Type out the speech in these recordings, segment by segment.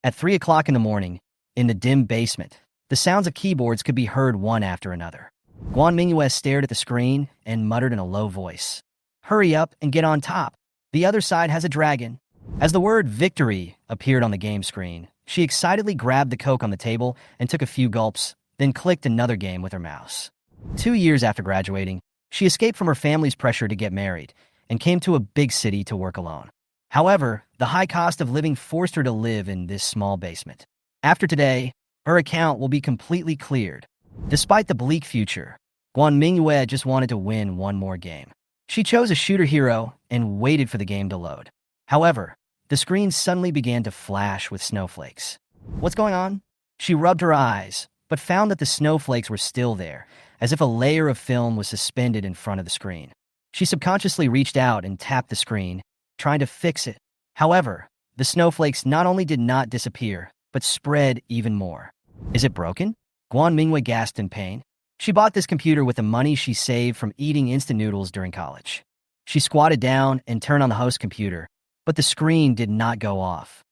At 3 o'clock in the morning, in the dim basement, the sounds of keyboards could be heard one after another. Guan Mingyue stared at the screen and muttered in a low voice, "Hurry up and get on top. The other side has a dragon." As the word victory appeared on the game screen, she excitedly grabbed the Coke on the table and took a few gulps, then clicked another game with her mouse. 2 years after graduating, she escaped from her family's pressure to get married and came to a big city to work alone. However, the high cost of living forced her to live in this small basement. After today, her account will be completely cleared. Despite the bleak future, Guan Mingyue just wanted to win one more game. She chose a shooter hero and waited for the game to load. However, the screen suddenly began to flash with snowflakes. What's going on? She rubbed her eyes, but found that the snowflakes were still there, as if a layer of film was suspended in front of the screen. She subconsciously reached out and tapped the screen, trying to fix it. However, the snowflakes not only did not disappear, but spread even more. Is it broken? Guan Mingyue gasped in pain. She bought this computer with the money she saved from eating instant noodles during college. She squatted down and turned on the host computer, but the screen did not go off.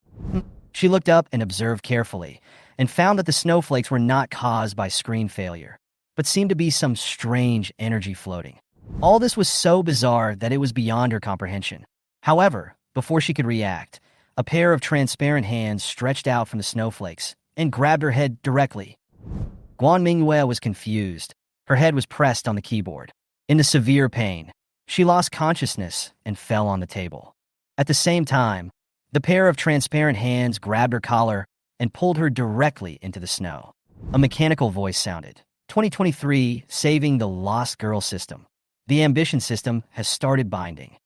She looked up and observed carefully, and found that the snowflakes were not caused by screen failure, but seemed to be some strange energy floating. All this was so bizarre that it was beyond her comprehension. However, before she could react, a pair of transparent hands stretched out from the snowflakes and grabbed her head directly. Guan Mingyue was confused. Her head was pressed on the keyboard. In the severe pain, she lost consciousness and fell on the table. At the same time, the pair of transparent hands grabbed her collar and pulled her directly into the snow. A mechanical voice sounded. 2023, saving the lost girl system. The ambition system has started binding.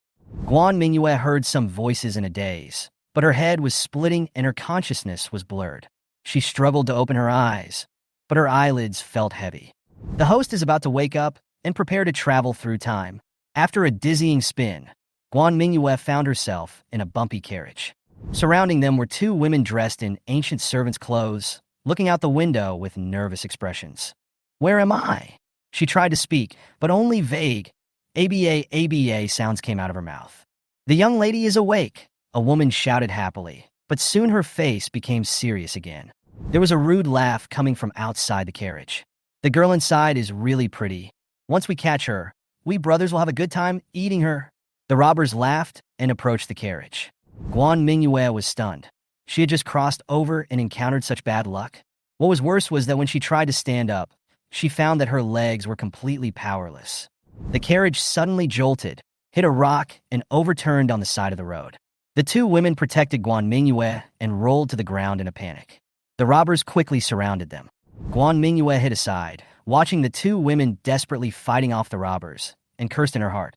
Guan Mingyue heard some voices in a daze, but her head was splitting and her consciousness was blurred. She struggled to open her eyes, but her eyelids felt heavy. The host is about to wake up and prepare to travel through time. After a dizzying spin, Guan Mingyue found herself in a bumpy carriage. Surrounding them were two women dressed in ancient servants' clothes, looking out the window with nervous expressions. "Where am I?" She tried to speak, but only vague ABA sounds came out of her mouth. "The young lady is awake," a woman shouted happily, but soon her face became serious again. There was a rude laugh coming from outside the carriage. "The girl inside is really pretty. Once we catch her, we brothers will have a good time eating her." The robbers laughed and approached the carriage. Guan Mingyue was stunned. She had just crossed over and encountered such bad luck. What was worse was that when she tried to stand up, she found that her legs were completely powerless. The carriage suddenly jolted, hit a rock, and overturned on the side of the road. The two women protected Guan Mingyue and rolled to the ground in a panic. The robbers quickly surrounded them. Guan Mingyue hid aside, watching the two women desperately fighting off the robbers, and cursed in her heart,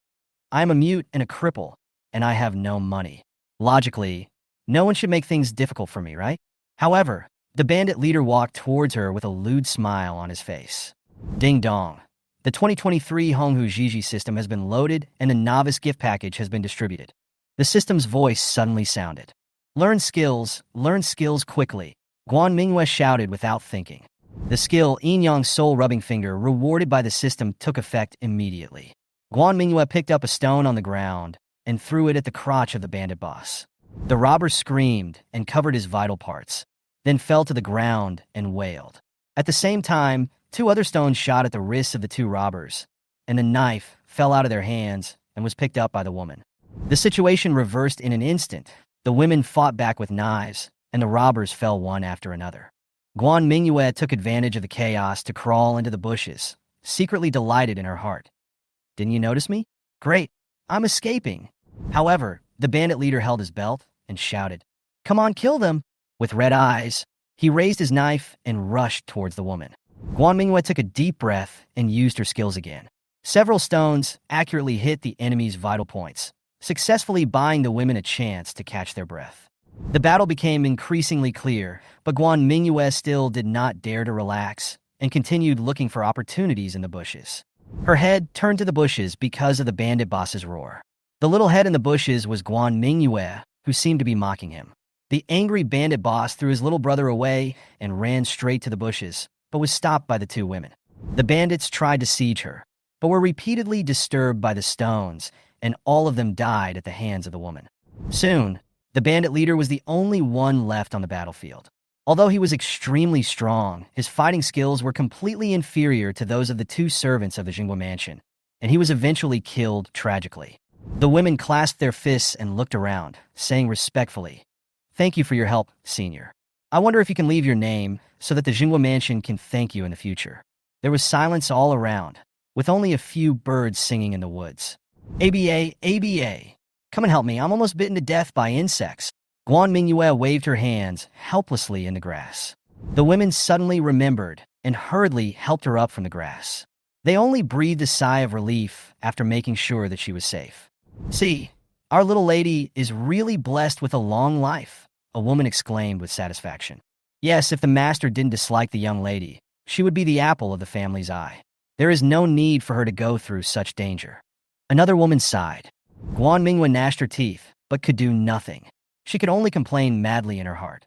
"I am a mute and a cripple, and I have no money. Logically, no one should make things difficult for me, right?" However, the bandit leader walked towards her with a lewd smile on his face. Ding dong. The 2023 Honghu Jiji system has been loaded and the novice gift package has been distributed. The system's voice suddenly sounded. Learn skills quickly," Guan Mingyue shouted without thinking. The skill Yin Yang Soul Rubbing Finger rewarded by the system took effect immediately. Guan Mingyue picked up a stone on the ground and threw it at the crotch of the bandit boss. The robber screamed and covered his vital parts, then fell to the ground and wailed. At the same time, two other stones shot at the wrists of the two robbers, and the knife fell out of their hands and was picked up by the woman. The situation reversed in an instant. The women fought back with knives, and the robbers fell one after another. Guan Mingyue took advantage of the chaos to crawl into the bushes, secretly delighted in her heart. "Didn't you notice me? Great, I'm escaping." However, the bandit leader held his belt and shouted, "Come on, kill them." With red eyes, he raised his knife and rushed towards the woman. Guan Mingyue took a deep breath and used her skills again. Several stones accurately hit the enemy's vital points, successfully buying the women a chance to catch their breath. The battle became increasingly clear, but Guan Mingyue still did not dare to relax and continued looking for opportunities in the bushes. Her head turned to the bushes because of the bandit boss's roar. The little head in the bushes was Guan Mingyue, who seemed to be mocking him. The angry bandit boss threw his little brother away and ran straight to the bushes, but was stopped by the two women. The bandits tried to siege her, but were repeatedly disturbed by the stones, and all of them died at the hands of the woman. Soon, The bandit leader was the only one left on the battlefield. Although he was extremely strong, his fighting skills were completely inferior to those of the two servants of the Jingwa mansion, and he was eventually killed tragically. The women clasped their fists and looked around, saying respectfully, "Thank you for your help, senior. I wonder if you can leave your name so that the Jingwa mansion can thank you in the future." There was silence all around, with only a few birds singing in the woods. "ABA, ABA. Come and help me, I'm almost bitten to death by insects." Guan Mingyue waved her hands helplessly in the grass. The women suddenly remembered and hurriedly helped her up from the grass. They only breathed a sigh of relief after making sure that she was safe. "See, our little lady is really blessed with a long life," a woman exclaimed with satisfaction. Yes, if the master didn't dislike the young lady, she would be the apple of the family's eye. There is no need for her to go through such danger. Another woman sighed. Guan Mingyue gnashed her teeth, but could do nothing. She could only complain madly in her heart.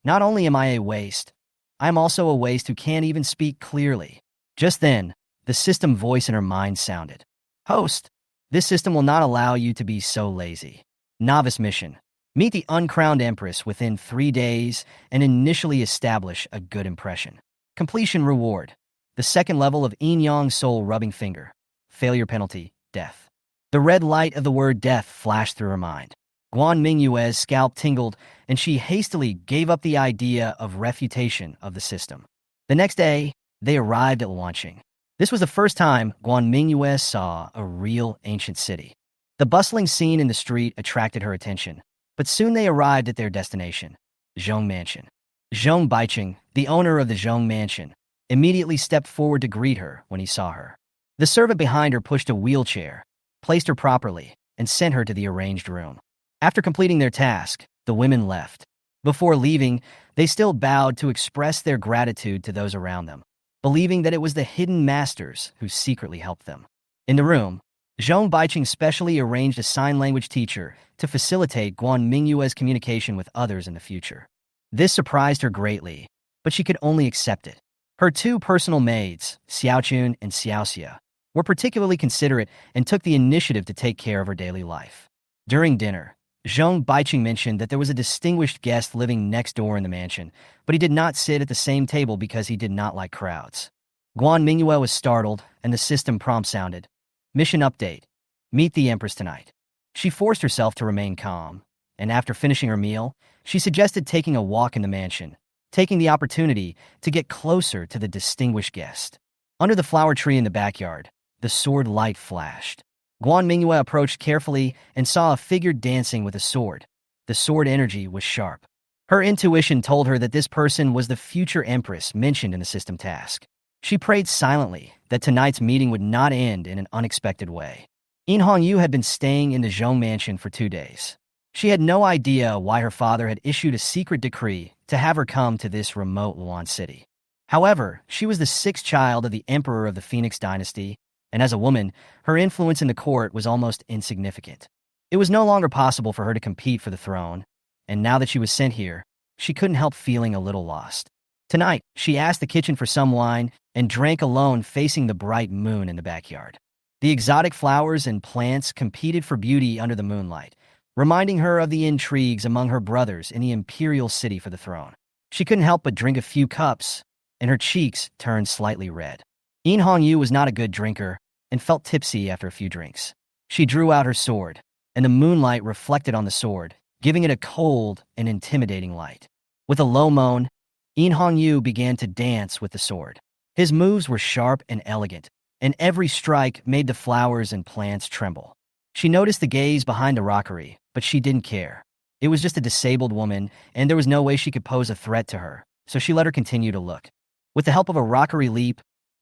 "Not only am I a waste, I am also a waste who can't even speak clearly." Just then, the system voice in her mind sounded. "Host, this system will not allow you to be so lazy. Novice mission. Meet the uncrowned Empress within 3 days and initially establish a good impression. Completion reward. The second level of Yin Yang Soul Rubbing Finger. Failure penalty, death." The red light of the word death flashed through her mind. Guan Mingyue's scalp tingled, and she hastily gave up the idea of refutation of the system. The next day, they arrived at launching. This was the first time Guan Mingyue saw a real ancient city. The bustling scene in the street attracted her attention, but soon they arrived at their destination, Jong Mansion. Jong Baicheng, the owner of the Jong Mansion, immediately stepped forward to greet her when he saw her. The servant behind her pushed a wheelchair, placed her properly, and sent her to the arranged room. After completing their task, the women left. Before leaving, they still bowed to express their gratitude to those around them, believing that it was the hidden masters who secretly helped them. In the room, Zhong Baicheng specially arranged a sign language teacher to facilitate Guan Mingyue's communication with others in the future. This surprised her greatly, but she could only accept it. Her two personal maids, Xiaochun and Xiaoxia, were particularly considerate and took the initiative to take care of her daily life. During dinner, Zhong Baicheng mentioned that there was a distinguished guest living next door in the mansion, but he did not sit at the same table because he did not like crowds. Guan Mingyue was startled, and the system prompt sounded. "Mission update. Meet the Empress tonight." She forced herself to remain calm, and after finishing her meal, she suggested taking a walk in the mansion, taking the opportunity to get closer to the distinguished guest. Under the flower tree in the backyard, the sword light flashed. Guan Mingyue approached carefully and saw a figure dancing with a sword. The sword energy was sharp. Her intuition told her that this person was the future Empress mentioned in the system task. She prayed silently that tonight's meeting would not end in an unexpected way. Yu had been staying in the Zhong mansion for 2 days. She had no idea why her father had issued a secret decree to have her come to this remote Luan city. However, she was the 6th child of the Emperor of the Phoenix dynasty, and as a woman, her influence in the court was almost insignificant. It was no longer possible for her to compete for the throne, and now that she was sent here, she couldn't help feeling a little lost. Tonight, she asked the kitchen for some wine and drank alone facing the bright moon in the backyard. The exotic flowers and plants competed for beauty under the moonlight, reminding her of the intrigues among her brothers in the imperial city for the throne. She couldn't help but drink a few cups, and her cheeks turned slightly red. Yu was not a good drinker and felt tipsy after a few drinks. She drew out her sword, and the moonlight reflected on the sword, giving it a cold and intimidating light. With a low moan, Yu began to dance with the sword. His moves were sharp and elegant, and every strike made the flowers and plants tremble. She noticed the gaze behind the rockery, but she didn't care. It was just a disabled woman, and there was no way she could pose a threat to her, so she let her continue to look. With the help of a rockery leap,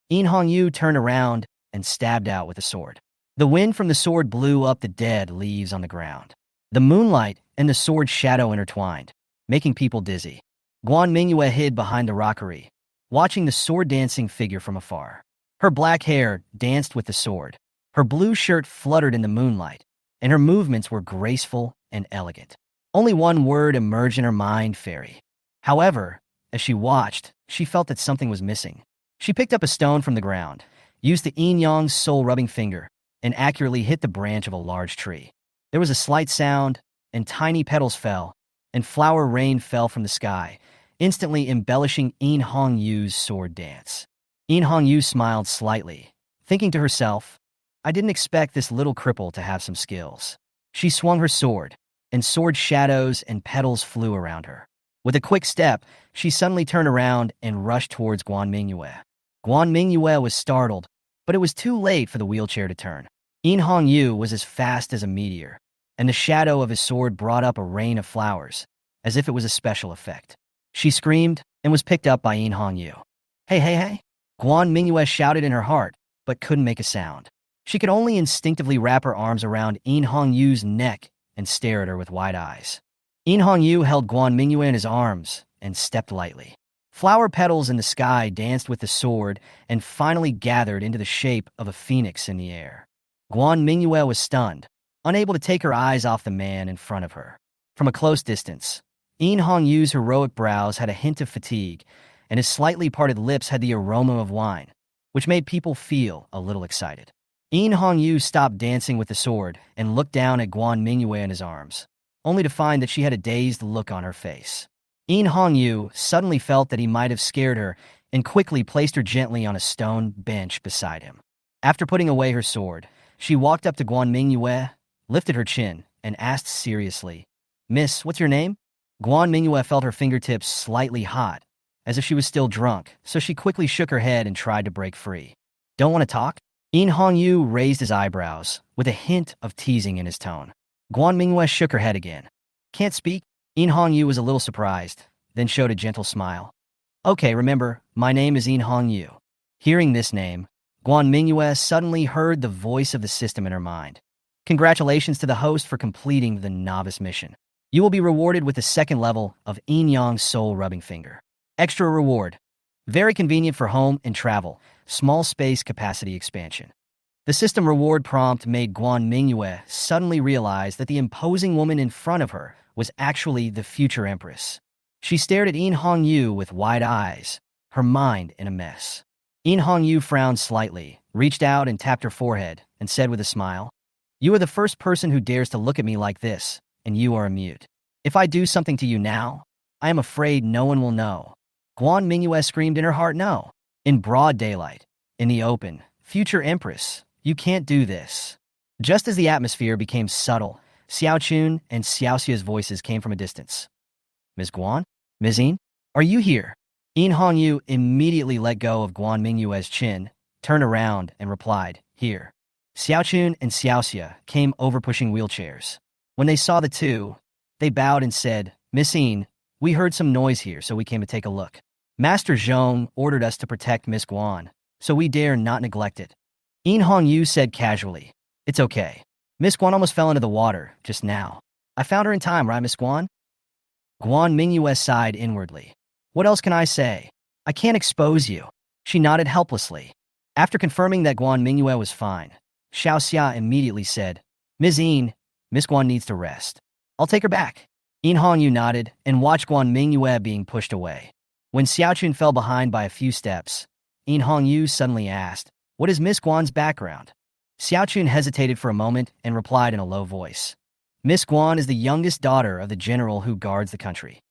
Yu turned around and stabbed out with a sword. The wind from the sword blew up the dead leaves on the ground. The moonlight and the sword's shadow intertwined, making people dizzy. Guan Mingyue hid behind the rockery, watching the sword-dancing figure from afar. Her black hair danced with the sword. Her blue shirt fluttered in the moonlight, and her movements were graceful and elegant. Only one word emerged in her mind, fairy. However, as she watched, she felt that something was missing. She picked up a stone from the ground, used the Yin Yang soul rubbing finger, and accurately hit the branch of a large tree. There was a slight sound, and tiny petals fell, and flower rain fell from the sky, instantly embellishing In Hongyu's sword dance. In Hongyu smiled slightly, thinking to herself, I didn't expect this little cripple to have some skills. She swung her sword, and sword shadows and petals flew around her. With a quick step, she suddenly turned around and rushed towards Guan Mingyue. Guan Mingyue was startled, but it was too late for the wheelchair to turn. In Hongyu was as fast as a meteor, and the shadow of his sword brought up a rain of flowers, as if it was a special effect. She screamed and was picked up by In Hongyu. Hey, hey, hey! Guan Mingyue shouted in her heart, but couldn't make a sound. She could only instinctively wrap her arms around In Hongyu's neck and stare at her with wide eyes. In Hongyu held Guan Mingyue in his arms and stepped lightly. Flower petals in the sky danced with the sword and finally gathered into the shape of a phoenix in the air. Guan Mingyue was stunned, unable to take her eyes off the man in front of her. From a close distance, In Hongyu's heroic brows had a hint of fatigue, and his slightly parted lips had the aroma of wine, which made people feel a little excited. In Hongyu stopped dancing with the sword and looked down at Guan Mingyue in his arms, only to find that she had a dazed look on her face. In Hongyu suddenly felt that he might have scared her and quickly placed her gently on a stone bench beside him. After putting away her sword, she walked up to Guan Mingyue, lifted her chin, and asked seriously, Miss, what's your name? Guan Mingyue felt her fingertips slightly hot, as if she was still drunk, so she quickly shook her head and tried to break free. Don't want to talk? In Hongyu raised his eyebrows, with a hint of teasing in his tone. Guan Mingyue shook her head again. Can't speak? In Hongyu was a little surprised, then showed a gentle smile. Okay, remember, my name is In Hongyu. Hearing this name, Guan Mingyue suddenly heard the voice of the system in her mind. Congratulations to the host for completing the novice mission. You will be rewarded with the second level of In Yang's soul rubbing finger. Extra reward. Very convenient for home and travel. Small space capacity expansion. The system reward prompt made Guan Mingyue suddenly realize that the imposing woman in front of her was actually the future Empress. She stared at In Hongyu with wide eyes, her mind in a mess. In Hongyu frowned slightly, reached out and tapped her forehead, and said with a smile, You are the first person who dares to look at me like this, and you are a mute. If I do something to you now, I am afraid no one will know. Guan Mingyue screamed in her heart no. In broad daylight, in the open, future Empress, you can't do this. Just as the atmosphere became subtle, Xiaochun and Xiaoxia's voices came from a distance. Ms. Guan? Ms. In? Are you here? In Hongyu immediately let go of Guan Mingyue's chin, turned around, and replied, Here. Xiaochun and Xiaoxia came over pushing wheelchairs. When they saw the two, they bowed and said, Miss In, we heard some noise here, so we came to take a look. Master Jong ordered us to protect Miss Guan, so we dare not neglect it. In Hongyu said casually, It's okay. Miss Guan almost fell into the water just now. I found her in time, right, Miss Guan? Guan Mingyue sighed inwardly. What else can I say? I can't expose you. She nodded helplessly. After confirming that Guan Mingyue was fine, Xiaoxia immediately said, Ms. In, Miss Guan needs to rest. I'll take her back. In Hongyu nodded and watched Guan Mingyue being pushed away. When Xiaochun fell behind by a few steps, In Hongyu suddenly asked, What is Miss Guan's background? Xiaochun hesitated for a moment and replied in a low voice. Miss Guan is the youngest daughter of the general who guards the country.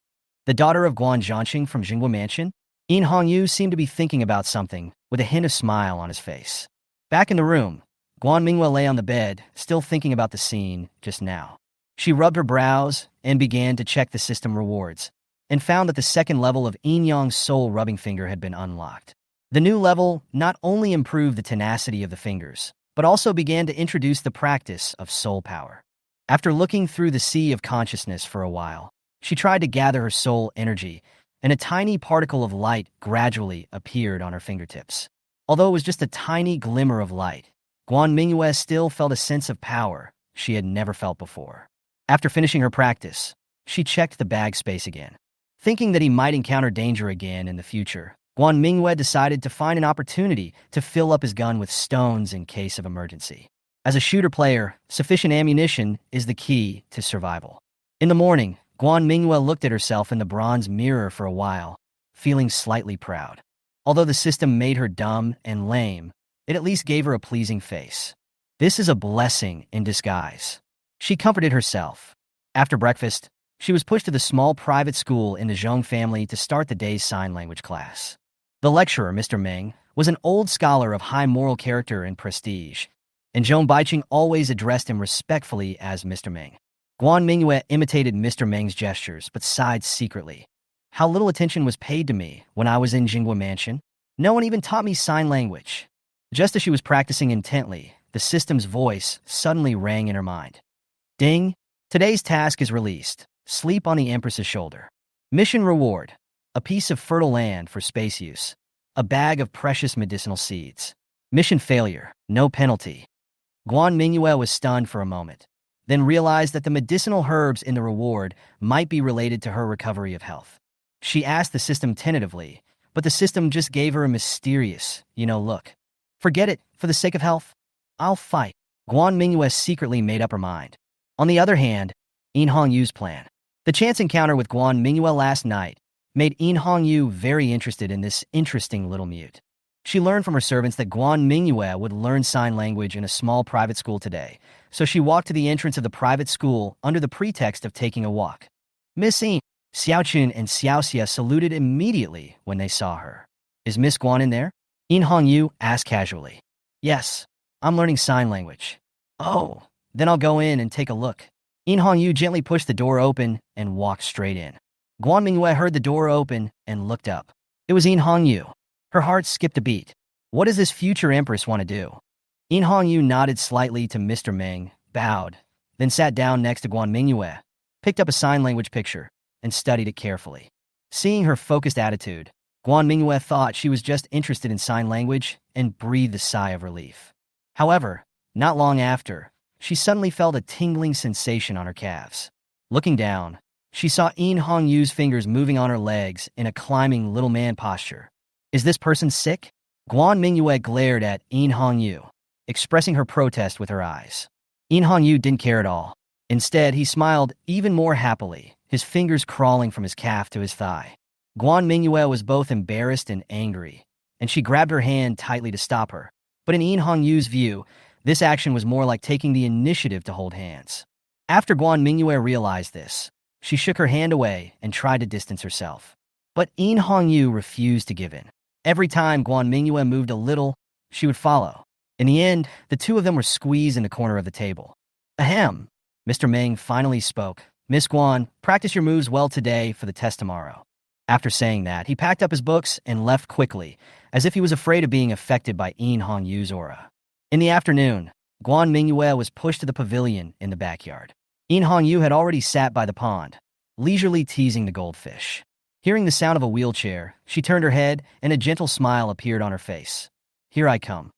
The daughter of Guan Zhangqing from Jingguo Mansion? In Hongyu seemed to be thinking about something, with a hint of smile on his face. Back in the room, Guan Mingyue lay on the bed, still thinking about the scene just now. She rubbed her brows and began to check the system rewards, and found that the second level of In Yang's soul rubbing finger had been unlocked. The new level not only improved the tenacity of the fingers, but also began to introduce the practice of soul power. After looking through the sea of consciousness for a while, she tried to gather her soul energy, and a tiny particle of light gradually appeared on her fingertips. Although it was just a tiny glimmer of light, Guan Mingyue still felt a sense of power she had never felt before. After finishing her practice, she checked the bag space again. Thinking that he might encounter danger again in the future, Guan Mingyue decided to find an opportunity to fill up his gun with stones in case of emergency. As a shooter player, sufficient ammunition is the key to survival. In the morning, Guan Mingyue looked at herself in the bronze mirror for a while, feeling slightly proud. Although the system made her dumb and lame, it at least gave her a pleasing face. This is a blessing in disguise. She comforted herself, After breakfast, she was pushed to the small private school in the Jong family to start the day's sign language class. The lecturer, Mr. Meng, was an old scholar of high moral character and prestige, and Zhong Baiqing always addressed him respectfully as Mr. Meng. Guan Mingyue imitated Mr. Meng's gestures, but sighed secretly. How little attention was paid to me when I was in Jinghua Mansion. No one even taught me sign language. Just as she was practicing intently, the system's voice suddenly rang in her mind. Ding! Today's task is released. Sleep on the Empress's shoulder. Mission reward. A piece of fertile land for space use. A bag of precious medicinal seeds. Mission failure. No penalty. Guan Mingyue was stunned for a moment, then realized that the medicinal herbs in the reward might be related to her recovery of health. She asked the system tentatively, but the system just gave her a mysterious, look. Forget it, for the sake of health. I'll fight. Guan Mingyue secretly made up her mind. On the other hand, In Hongyu's plan. The chance encounter with Guan Mingyue last night made In Hongyu very interested in this interesting little mute. She learned from her servants that Guan Mingyue would learn sign language in a small private school today, so she walked to the entrance of the private school under the pretext of taking a walk. Miss In, Xiaochun and Xiaoxia saluted immediately when they saw her. Is Miss Guan in there? In Hongyu asked casually. Yes, I'm learning sign language. Oh, then I'll go in and take a look. In Hongyu gently pushed the door open and walked straight in. Guan Mingyue heard the door open and looked up. It was In Hongyu. Her heart skipped a beat. What does this future empress want to do? In Hongyu nodded slightly to Mr. Meng, bowed, then sat down next to Guan Mingyue, picked up a sign language picture, and studied it carefully. Seeing her focused attitude, Guan Mingyue thought she was just interested in sign language and breathed a sigh of relief. However, not long after, she suddenly felt a tingling sensation on her calves. Looking down, she saw In Hongyu's fingers moving on her legs in a climbing little man posture. Is this person sick? Guan Mingyue glared at In Hongyu, expressing her protest with her eyes. In Hongyu didn't care at all. Instead, he smiled even more happily, his fingers crawling from his calf to his thigh. Guan Mingyue was both embarrassed and angry, and she grabbed her hand tightly to stop her. But in In Hongyu's view, this action was more like taking the initiative to hold hands. After Guan Mingyue realized this, she shook her hand away and tried to distance herself. But In Hongyu refused to give in. Every time Guan Mingyue moved a little, she would follow. In the end, the two of them were squeezed in the corner of the table. Ahem. Mr. Meng finally spoke. Miss Guan, practice your moves well today for the test tomorrow. After saying that, he packed up his books and left quickly, as if he was afraid of being affected by In Hongyu's aura. In the afternoon, Guan Mingyue was pushed to the pavilion in the backyard. In Hongyu had already sat by the pond, leisurely teasing the goldfish. Hearing the sound of a wheelchair, she turned her head and a gentle smile appeared on her face. Here I come.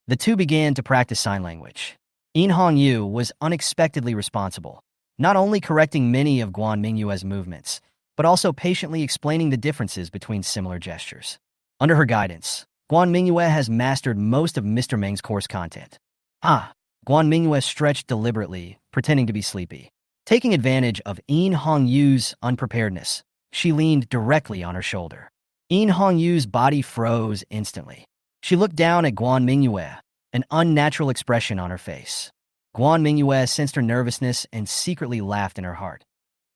The two began to practice sign language. In Hongyu was unexpectedly responsible, not only correcting many of Guan Mingyue's movements, but also patiently explaining the differences between similar gestures. Under her guidance, Guan Mingyue has mastered most of Mr. Meng's course content. Guan Mingyue stretched deliberately, pretending to be sleepy. Taking advantage of In Hongyu's unpreparedness, she leaned directly on her shoulder. In Hongyu's body froze instantly. She looked down at Guan Mingyue, an unnatural expression on her face. Guan Mingyue sensed her nervousness and secretly laughed in her heart.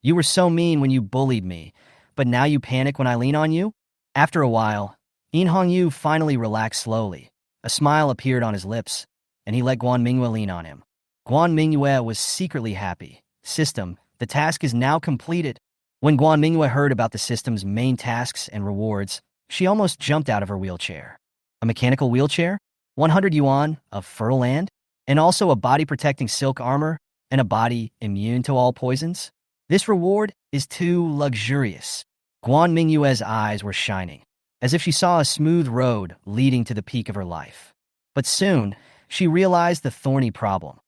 You were so mean when you bullied me, but now you panic when I lean on you? After a while, In Hongyu finally relaxed slowly. A smile appeared on his lips, and he let Guan Mingyue lean on him. Guan Mingyue was secretly happy. System, the task is now completed. When Guan Mingyue heard about the system's main tasks and rewards, she almost jumped out of her wheelchair. A mechanical wheelchair? 100 yuan of fertile land? And also a body-protecting silk armor and a body immune to all poisons? This reward is too luxurious. Guan Mingyue's eyes were shining, as if she saw a smooth road leading to the peak of her life. But soon, she realized the thorny problem.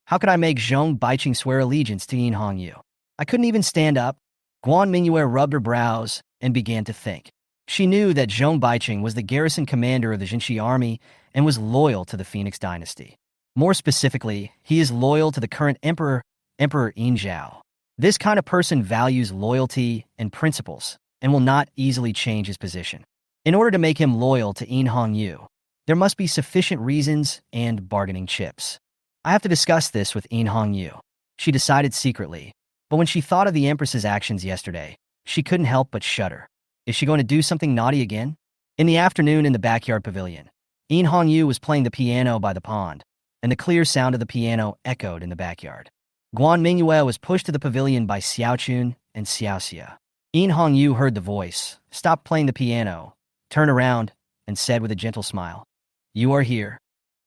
How could I make Zhong Baiqing swear allegiance to In Hongyu? I couldn't even stand up. Guan Mingyue rubbed her brows and began to think. She knew that Zhong Baiqing was the garrison commander of the Jinshi army and was loyal to the Phoenix dynasty. More specifically, he is loyal to the current emperor, Emperor In Zhao. This kind of person values loyalty and principles and will not easily change his position. In order to make him loyal to In Hongyu, there must be sufficient reasons and bargaining chips. I have to discuss this with In Hongyu, she decided secretly, But when she thought of the Empress's actions yesterday, she couldn't help but shudder. Is she going to do something naughty again? In the afternoon in the backyard pavilion, Hongyu was playing the piano by the pond, and the clear sound of the piano echoed in the backyard. Guan Mingyue was pushed to the pavilion by Xiaochun and Xiaoxia. Hongyu heard the voice, stopped playing the piano, turned around, and said with a gentle smile, "You are here."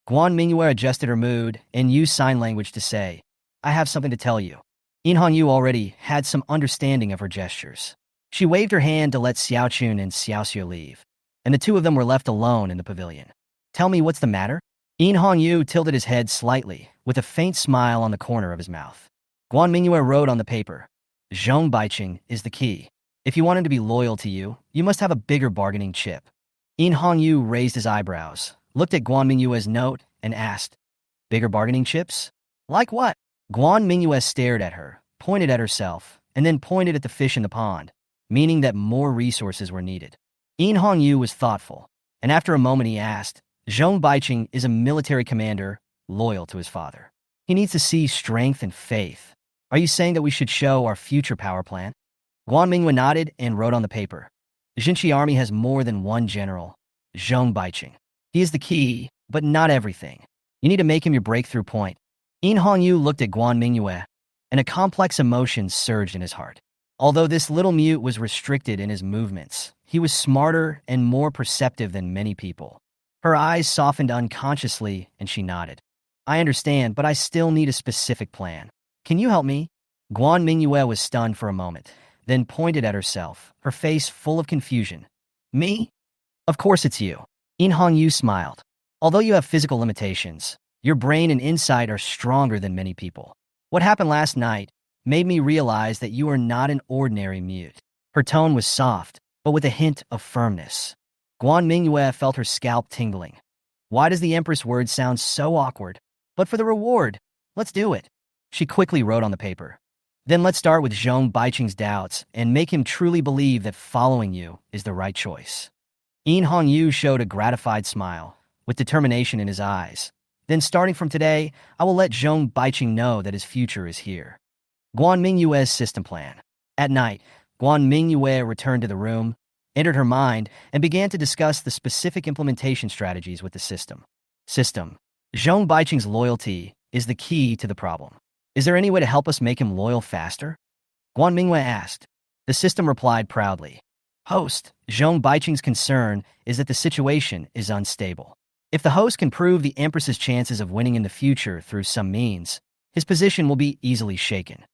Guan Mingyue adjusted her mood and used sign language to say, "I have something to tell you." Hongyu already had some understanding of her gestures. She waved her hand to let Xiaochun and Xiaoxia leave, and the two of them were left alone in the pavilion. "Tell me what's the matter?" Hongyu tilted his head slightly, with a faint smile on the corner of his mouth. Guan Mingyue wrote on the paper, "Zhong Baiqing is the key. If you want him to be loyal to you, you must have a bigger bargaining chip." Hongyu raised his eyebrows, looked at Guan Mingyue's note, and asked, "Bigger bargaining chips? Like what?" Guan Mingyue stared at her, pointed at herself, and then pointed at the fish in the pond, meaning that more resources were needed. Hongyu was thoughtful, and after a moment he asked, "Zhong Baiqing is a military commander, loyal to his father. He needs to see strength and faith. Are you saying that we should show our future power plan?" Guan Mingyue nodded and wrote on the paper, "The Jinchi army has more than one general, Zhong Baiqing. He is the key, but not everything. You need to make him your breakthrough point." Hongyu looked at Guan Mingyue, and a complex emotion surged in his heart. Although this little mute was restricted in his movements, he was smarter and more perceptive than many people. Her eyes softened unconsciously, and she nodded. "I understand, but I still need a specific plan. Can you help me?" Guan Mingyue was stunned for a moment, then pointed at herself, her face full of confusion. "Me? Of course it's you." Hongyu smiled. "Although you have physical limitations, your brain and insight are stronger than many people. What happened last night made me realize that you are not an ordinary mute." Her tone was soft, but with a hint of firmness. Guan Mingyue felt her scalp tingling. Why does the Empress word sound so awkward? But for the reward, let's do it. She quickly wrote on the paper. "Then let's start with Zhong Baiqing's doubts and make him truly believe that following you is the right choice." Hongyu showed a gratified smile, with determination in his eyes. "Then starting from today, I will let Zhong Baiqing know that his future is here." Guan Mingyue's system plan. At night, Guan Mingyue returned to the room, entered her mind, and began to discuss the specific implementation strategies with the system. System. Zhong Baiqing's loyalty is the key to the problem. Is there any way to help us make him loyal faster? Guan Mingyue asked. The system replied proudly. Host, Zhong Baiqing's concern is that the situation is unstable. If the host can prove the Empress's chances of winning in the future through some means, his position will be easily shaken.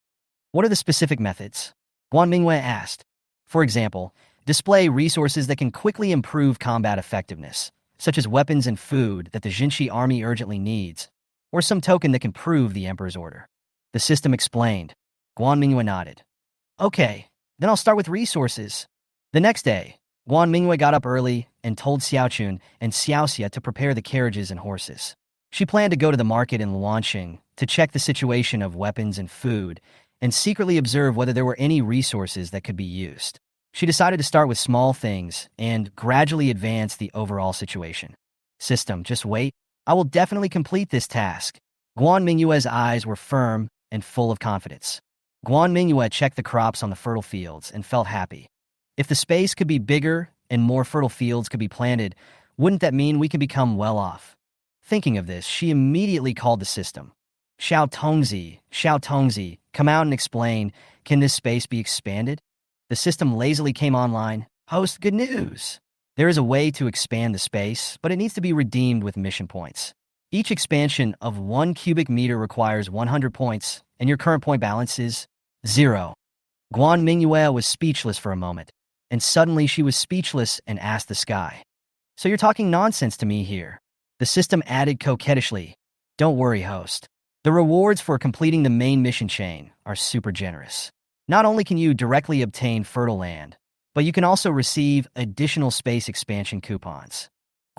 What are the specific methods? Guan Mingyue asked. For example, display resources that can quickly improve combat effectiveness, such as weapons and food that the Jinchi army urgently needs, or some token that can prove the Emperor's order. The system explained. Guan Mingyue nodded. Okay, then I'll start with resources. The next day, Guan Mingyue got up early and told Xiaochun and Xiaoxia to prepare the carriages and horses. She planned to go to the market in Luanqing to check the situation of weapons and food and secretly observe whether there were any resources that could be used. She decided to start with small things and gradually advance the overall situation. System, just wait. I will definitely complete this task. Guan Mingyue's eyes were firm and full of confidence. Guan Mingyue checked the crops on the fertile fields and felt happy. If the space could be bigger and more fertile fields could be planted, wouldn't that mean we could become well off? Thinking of this, she immediately called the system. Xiao Tongzi, come out and explain, can this space be expanded? The system lazily came online. Host, good news! There is a way to expand the space, but it needs to be redeemed with mission points. Each expansion of 1 cubic meter requires 100 points, and your current point balance is 0. Guan Mingyue was speechless for a moment, and suddenly she was speechless and asked the sky. So you're talking nonsense to me here. The system added coquettishly. Don't worry, host. The rewards for completing the main mission chain are super generous. Not only can you directly obtain fertile land, but you can also receive additional space expansion coupons.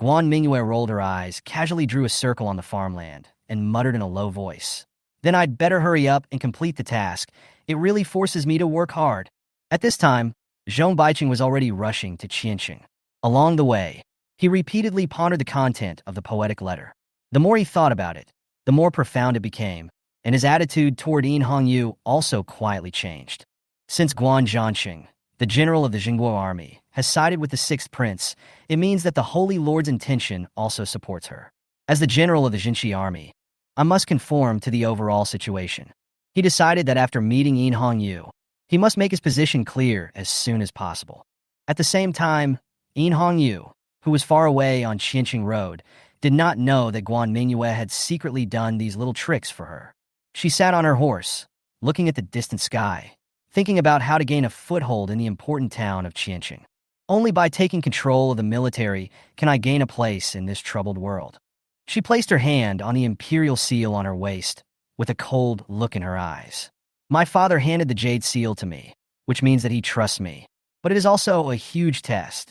Guan Mingyue rolled her eyes, casually drew a circle on the farmland, and muttered in a low voice. Then I'd better hurry up and complete the task. It really forces me to work hard. At this time, Zhong Baiqing was already rushing to Qianqing. Along the way, he repeatedly pondered the content of the poetic letter. The more he thought about it, the more profound it became, and his attitude toward Yin Hongyu also quietly changed. Since Guan Zhangqing, the general of the Jingguo army, has sided with the sixth prince, it means that the Holy Lord's intention also supports her. As the general of the Jinshi army, I must conform to the overall situation. He decided that after meeting Yin Hongyu, he must make his position clear as soon as possible. At the same time, Yin Hongyu, who was far away on Qianqing Road, did not know that Guan Mingyue had secretly done these little tricks for her. She sat on her horse, looking at the distant sky, thinking about how to gain a foothold in the important town of Qianqing. Only by taking control of the military can I gain a place in this troubled world. She placed her hand on the imperial seal on her waist, with a cold look in her eyes. My father handed the jade seal to me, which means that he trusts me, but it is also a huge test.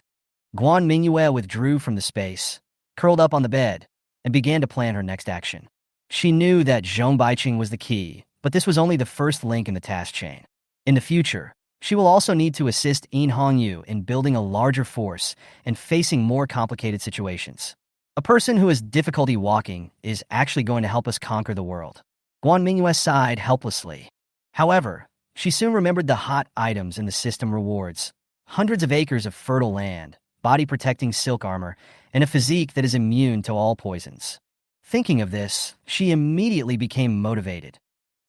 Guan Mingyue withdrew from the space, curled up on the bed, and began to plan her next action. She knew that Zhong Baiqing was the key, but this was only the first link in the task chain. In the future, she will also need to assist Yin Hongyu in building a larger force and facing more complicated situations. A person who has difficulty walking is actually going to help us conquer the world. Guan Mingyue sighed helplessly. However, she soon remembered the hot items in the system rewards: hundreds of acres of fertile land, body-protecting silk armor, and a physique that is immune to all poisons. Thinking of this, she immediately became motivated.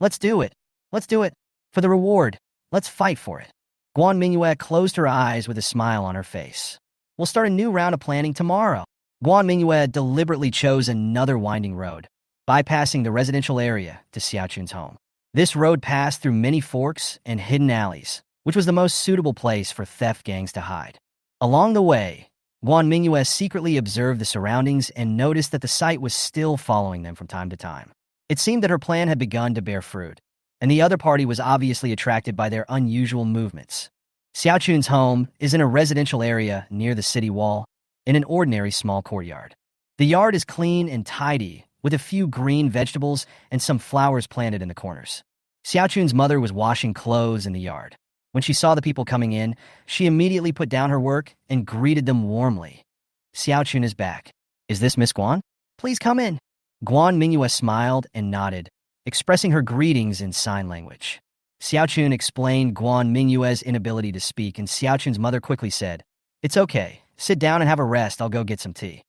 Let's do it. Let's do it. For the reward, let's fight for it. Guan Mingyue closed her eyes with a smile on her face. We'll start a new round of planning tomorrow. Guan Mingyue deliberately chose another winding road, bypassing the residential area to Xiaochun's home. This road passed through many forks and hidden alleys, which was the most suitable place for theft gangs to hide. Along the way, Guan Mingyue secretly observed the surroundings and noticed that the site was still following them from time to time. It seemed that her plan had begun to bear fruit, and the other party was obviously attracted by their unusual movements. Xiaochun's home is in a residential area near the city wall, in an ordinary small courtyard. The yard is clean and tidy, with a few green vegetables and some flowers planted in the corners. Xiaochun's mother was washing clothes in the yard. When she saw the people coming in, she immediately put down her work and greeted them warmly. Xiaochun is back. Is this Miss Guan? Please come in. Guan Mingyue smiled and nodded, expressing her greetings in sign language. Xiaochun explained Guan Mingyue's inability to speak, and Xiaochun's mother quickly said, "It's okay. Sit down and have a rest. I'll go get some tea."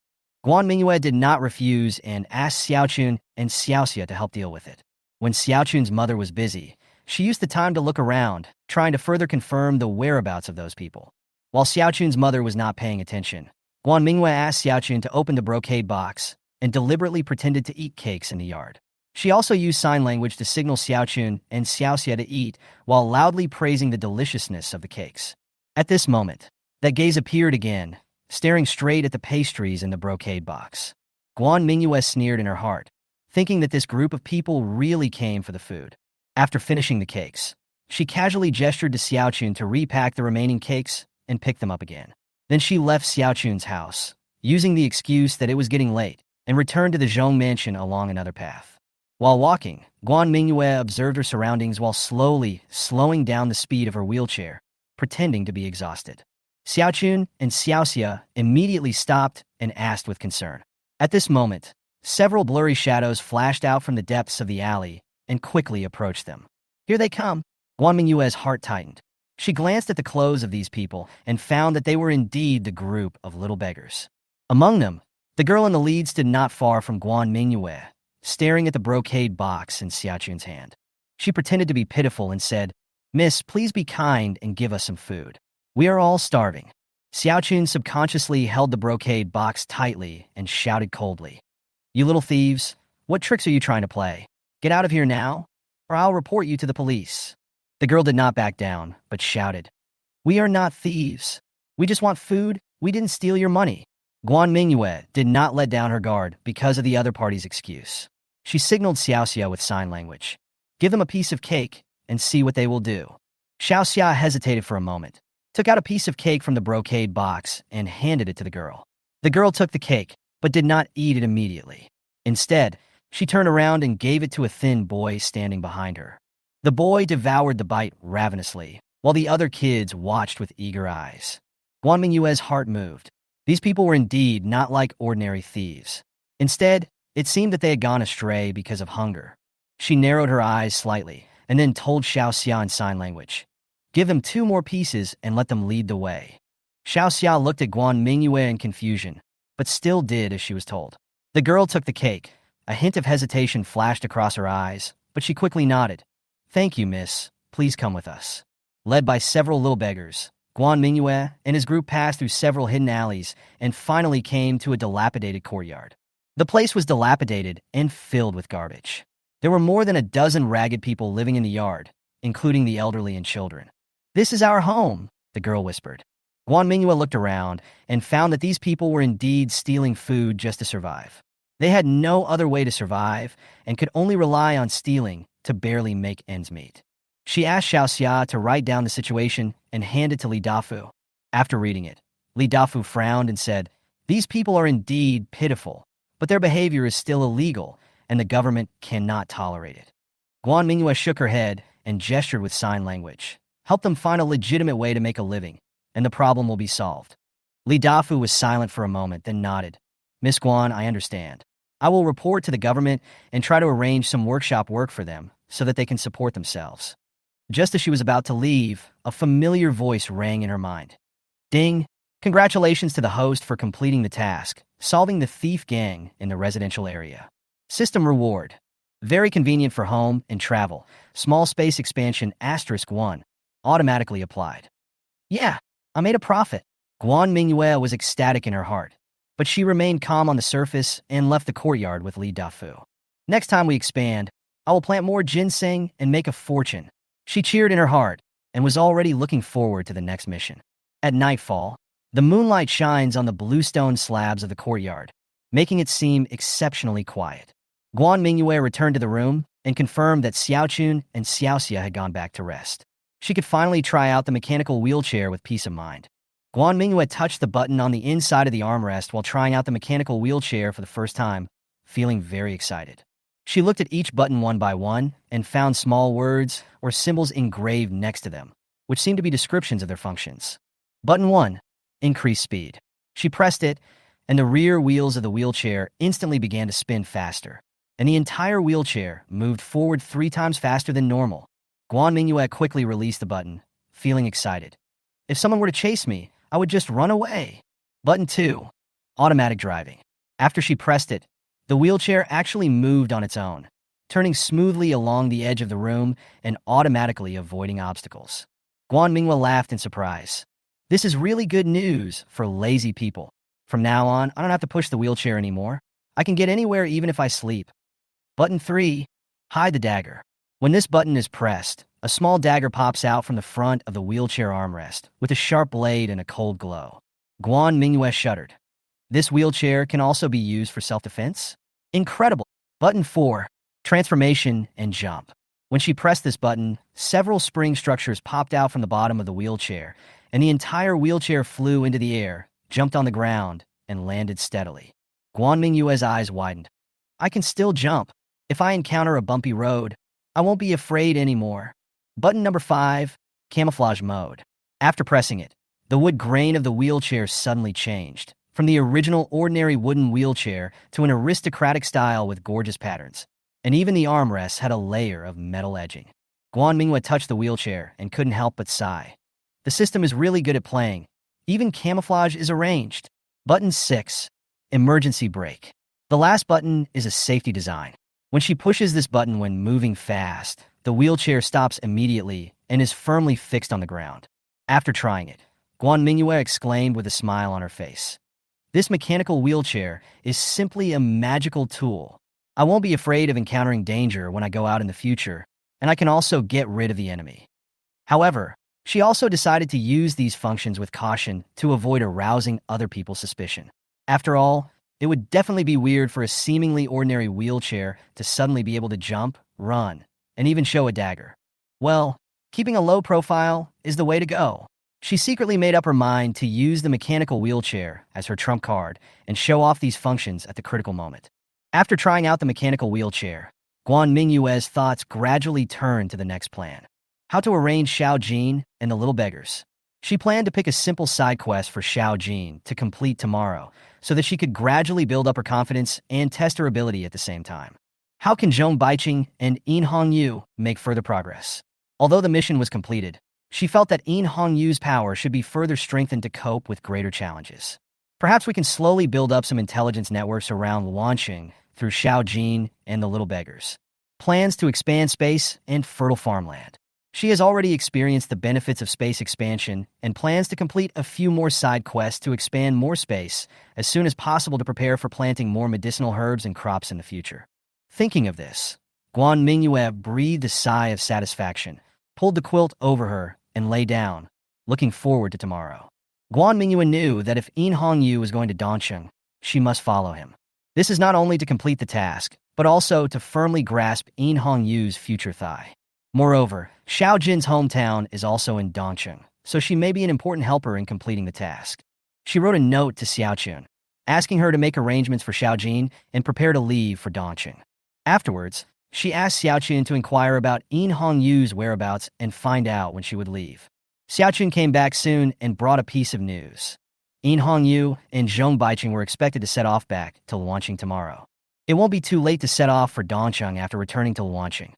Guan Mingyue did not refuse and asked Xiaochun and Xiaoxia to help deal with it. When Xiaochun's mother was busy, she used the time to look around, trying to further confirm the whereabouts of those people. While Xiaochun's mother was not paying attention, Guan Mingyue asked Xiaochun to open the brocade box and deliberately pretended to eat cakes in the yard. She also used sign language to signal Xiaochun and Xiaoxia to eat while loudly praising the deliciousness of the cakes. At this moment, that gaze appeared again, staring straight at the pastries in the brocade box. Guan Mingyue sneered in her heart, thinking that this group of people really came for the food. After finishing the cakes, she casually gestured to Xiaochun to repack the remaining cakes and pick them up again. Then she left Xiaochun's house, using the excuse that it was getting late, and returned to the Jong mansion along another path. While walking, Guan Mingyue observed her surroundings while slowly slowing down the speed of her wheelchair, pretending to be exhausted. Xiaochun and Xiaoxia immediately stopped and asked with concern. At this moment, several blurry shadows flashed out from the depths of the alley and quickly approached them. Here they come. Guan Mingyue's heart tightened. She glanced at the clothes of these people and found that they were indeed the group of little beggars. Among them, the girl in the lead stood not far from Guan Mingyue, staring at the brocade box in Xiaochun's hand. She pretended to be pitiful and said, "Miss, please be kind and give us some food. We are all starving." Xiaochun subconsciously held the brocade box tightly and shouted coldly, "You little thieves, what tricks are you trying to play? Get out of here now, or I'll report you to the police." The girl did not back down, but shouted, "We are not thieves. We just want food. We didn't steal your money." Guan Mingyue did not let down her guard because of the other party's excuse. She signaled Xiaoxia with sign language. "Give them a piece of cake and see what they will do." Xiaoxia hesitated for a moment, took out a piece of cake from the brocade box, and handed it to the girl. The girl took the cake, but did not eat it immediately. Instead, she turned around and gave it to a thin boy standing behind her. The boy devoured the bite ravenously, while the other kids watched with eager eyes. Guan Mingyue's heart moved. These people were indeed not like ordinary thieves. Instead, it seemed that they had gone astray because of hunger. She narrowed her eyes slightly and then told Xiaoxia in sign language, "Give them 2 more pieces and let them lead the way." Xiaoxia looked at Guan Mingyue in confusion, but still did as she was told. The girl took the cake. A hint of hesitation flashed across her eyes, but she quickly nodded. "Thank you, miss. Please come with us." Led by several little beggars, Guan Mingyue and his group passed through several hidden alleys and finally came to a dilapidated courtyard. The place was dilapidated and filled with garbage. There were more than a dozen ragged people living in the yard, including the elderly and children. "This is our home," the girl whispered. Guan Mingyue looked around and found that these people were indeed stealing food just to survive. They had no other way to survive and could only rely on stealing to barely make ends meet. She asked Xiaoxia to write down the situation and hand it to Li Dafu. After reading it, Li Dafu frowned and said, "These people are indeed pitiful, but their behavior is still illegal, and the government cannot tolerate it." Guan Mingyue shook her head and gestured with sign language. "Help them find a legitimate way to make a living, and the problem will be solved." Li Dafu was silent for a moment, then nodded. "Miss Guan, I understand. I will report to the government and try to arrange some workshop work for them so that they can support themselves." Just as she was about to leave, a familiar voice rang in her mind. "Ding! Congratulations to the host for completing the task, solving the thief gang in the residential area. System reward. Very convenient for home and travel. Small space expansion *1. Automatically applied." "Yeah, I made a profit." Guan Mingyue was ecstatic in her heart, but she remained calm on the surface and left the courtyard with Li Dafu. "Next time we expand, I will plant more ginseng and make a fortune." She cheered in her heart and was already looking forward to the next mission. At nightfall, the moonlight shines on the bluestone slabs of the courtyard, making it seem exceptionally quiet. Guan Mingyue returned to the room and confirmed that Xiaochun and Xiaoxia had gone back to rest. She could finally try out the mechanical wheelchair with peace of mind. Guan Mingyue touched the button on the inside of the armrest while trying out the mechanical wheelchair for the first time, feeling very excited. She looked at each button one by one and found small words or symbols engraved next to them, which seemed to be descriptions of their functions. Button 1. Increase speed. She pressed it, and the rear wheels of the wheelchair instantly began to spin faster, and the entire wheelchair moved forward 3 times faster than normal. Guan Mingyue quickly released the button, feeling excited. "If someone were to chase me, I would just run away." Button 2. Automatic driving. After she pressed it, the wheelchair actually moved on its own, turning smoothly along the edge of the room and automatically avoiding obstacles. Guan Mingyue laughed in surprise. "This is really good news for lazy people. From now on, I don't have to push the wheelchair anymore. I can get anywhere even if I sleep." Button 3. Hide the dagger. When this button is pressed, a small dagger pops out from the front of the wheelchair armrest with a sharp blade and a cold glow. Guan Mingyue shuddered. This wheelchair can also be used for self-defense? Incredible! Button 4. Transformation and jump. When she pressed this button, several spring structures popped out from the bottom of the wheelchair, and the entire wheelchair flew into the air, jumped on the ground, and landed steadily. Guan Mingyue's eyes widened. "I can still jump. If I encounter a bumpy road, I won't be afraid anymore." Button number 5. Camouflage mode. After pressing it, the wood grain of the wheelchair suddenly changed, from the original ordinary wooden wheelchair to an aristocratic style with gorgeous patterns, and even the armrests had a layer of metal edging. Guan Mingyue touched the wheelchair and couldn't help but sigh. The system is really good at playing. Even camouflage is arranged. Button 6. Emergency brake. The last button is a safety design. When she pushes this button when moving fast, the wheelchair stops immediately and is firmly fixed on the ground. After trying it, Guan Mingyue exclaimed with a smile on her face. "This mechanical wheelchair is simply a magical tool. I won't be afraid of encountering danger when I go out in the future, and I can also get rid of the enemy." However, she also decided to use these functions with caution to avoid arousing other people's suspicion. After all, it would definitely be weird for a seemingly ordinary wheelchair to suddenly be able to jump, run, and even show a dagger. Well, keeping a low profile is the way to go. She secretly made up her mind to use the mechanical wheelchair as her trump card and show off these functions at the critical moment. After trying out the mechanical wheelchair, Guan Mingyue's thoughts gradually turned to the next plan: how to arrange Xiao Jin and the little beggars. She planned to pick a simple side quest for Xiao Jin to complete tomorrow so that she could gradually build up her confidence and test her ability at the same time. How can Jong and Yu make further progress? Although the mission was completed, she felt that Yu's power should be further strengthened to cope with greater challenges. Perhaps we can slowly build up some intelligence networks around launching through Xiaojin and the Little Beggars. Plans to expand space and fertile farmland. She has already experienced the benefits of space expansion and plans to complete a few more side quests to expand more space as soon as possible to prepare for planting more medicinal herbs and crops in the future. Thinking of this, Guan Mingyue breathed a sigh of satisfaction, pulled the quilt over her, and lay down, looking forward to tomorrow. Guan Mingyue knew that if Yu was going to Dongcheng, she must follow him. This is not only to complete the task, but also to firmly grasp Yu's future thigh. Moreover, Xiaojin's hometown is also in Dongcheng, so she may be an important helper in completing the task. She wrote a note to Xiaojun, asking her to make arrangements for Xiaojin and prepare to leave for Dongcheng. Afterwards, she asked Xiaojun to inquire about Yu's whereabouts and find out when she would leave. Xiaojun came back soon and brought a piece of news. Yu and Zhong were expected to set off back to Luanqing tomorrow. It won't be too late to set off for Dongcheng after returning to Luanqing.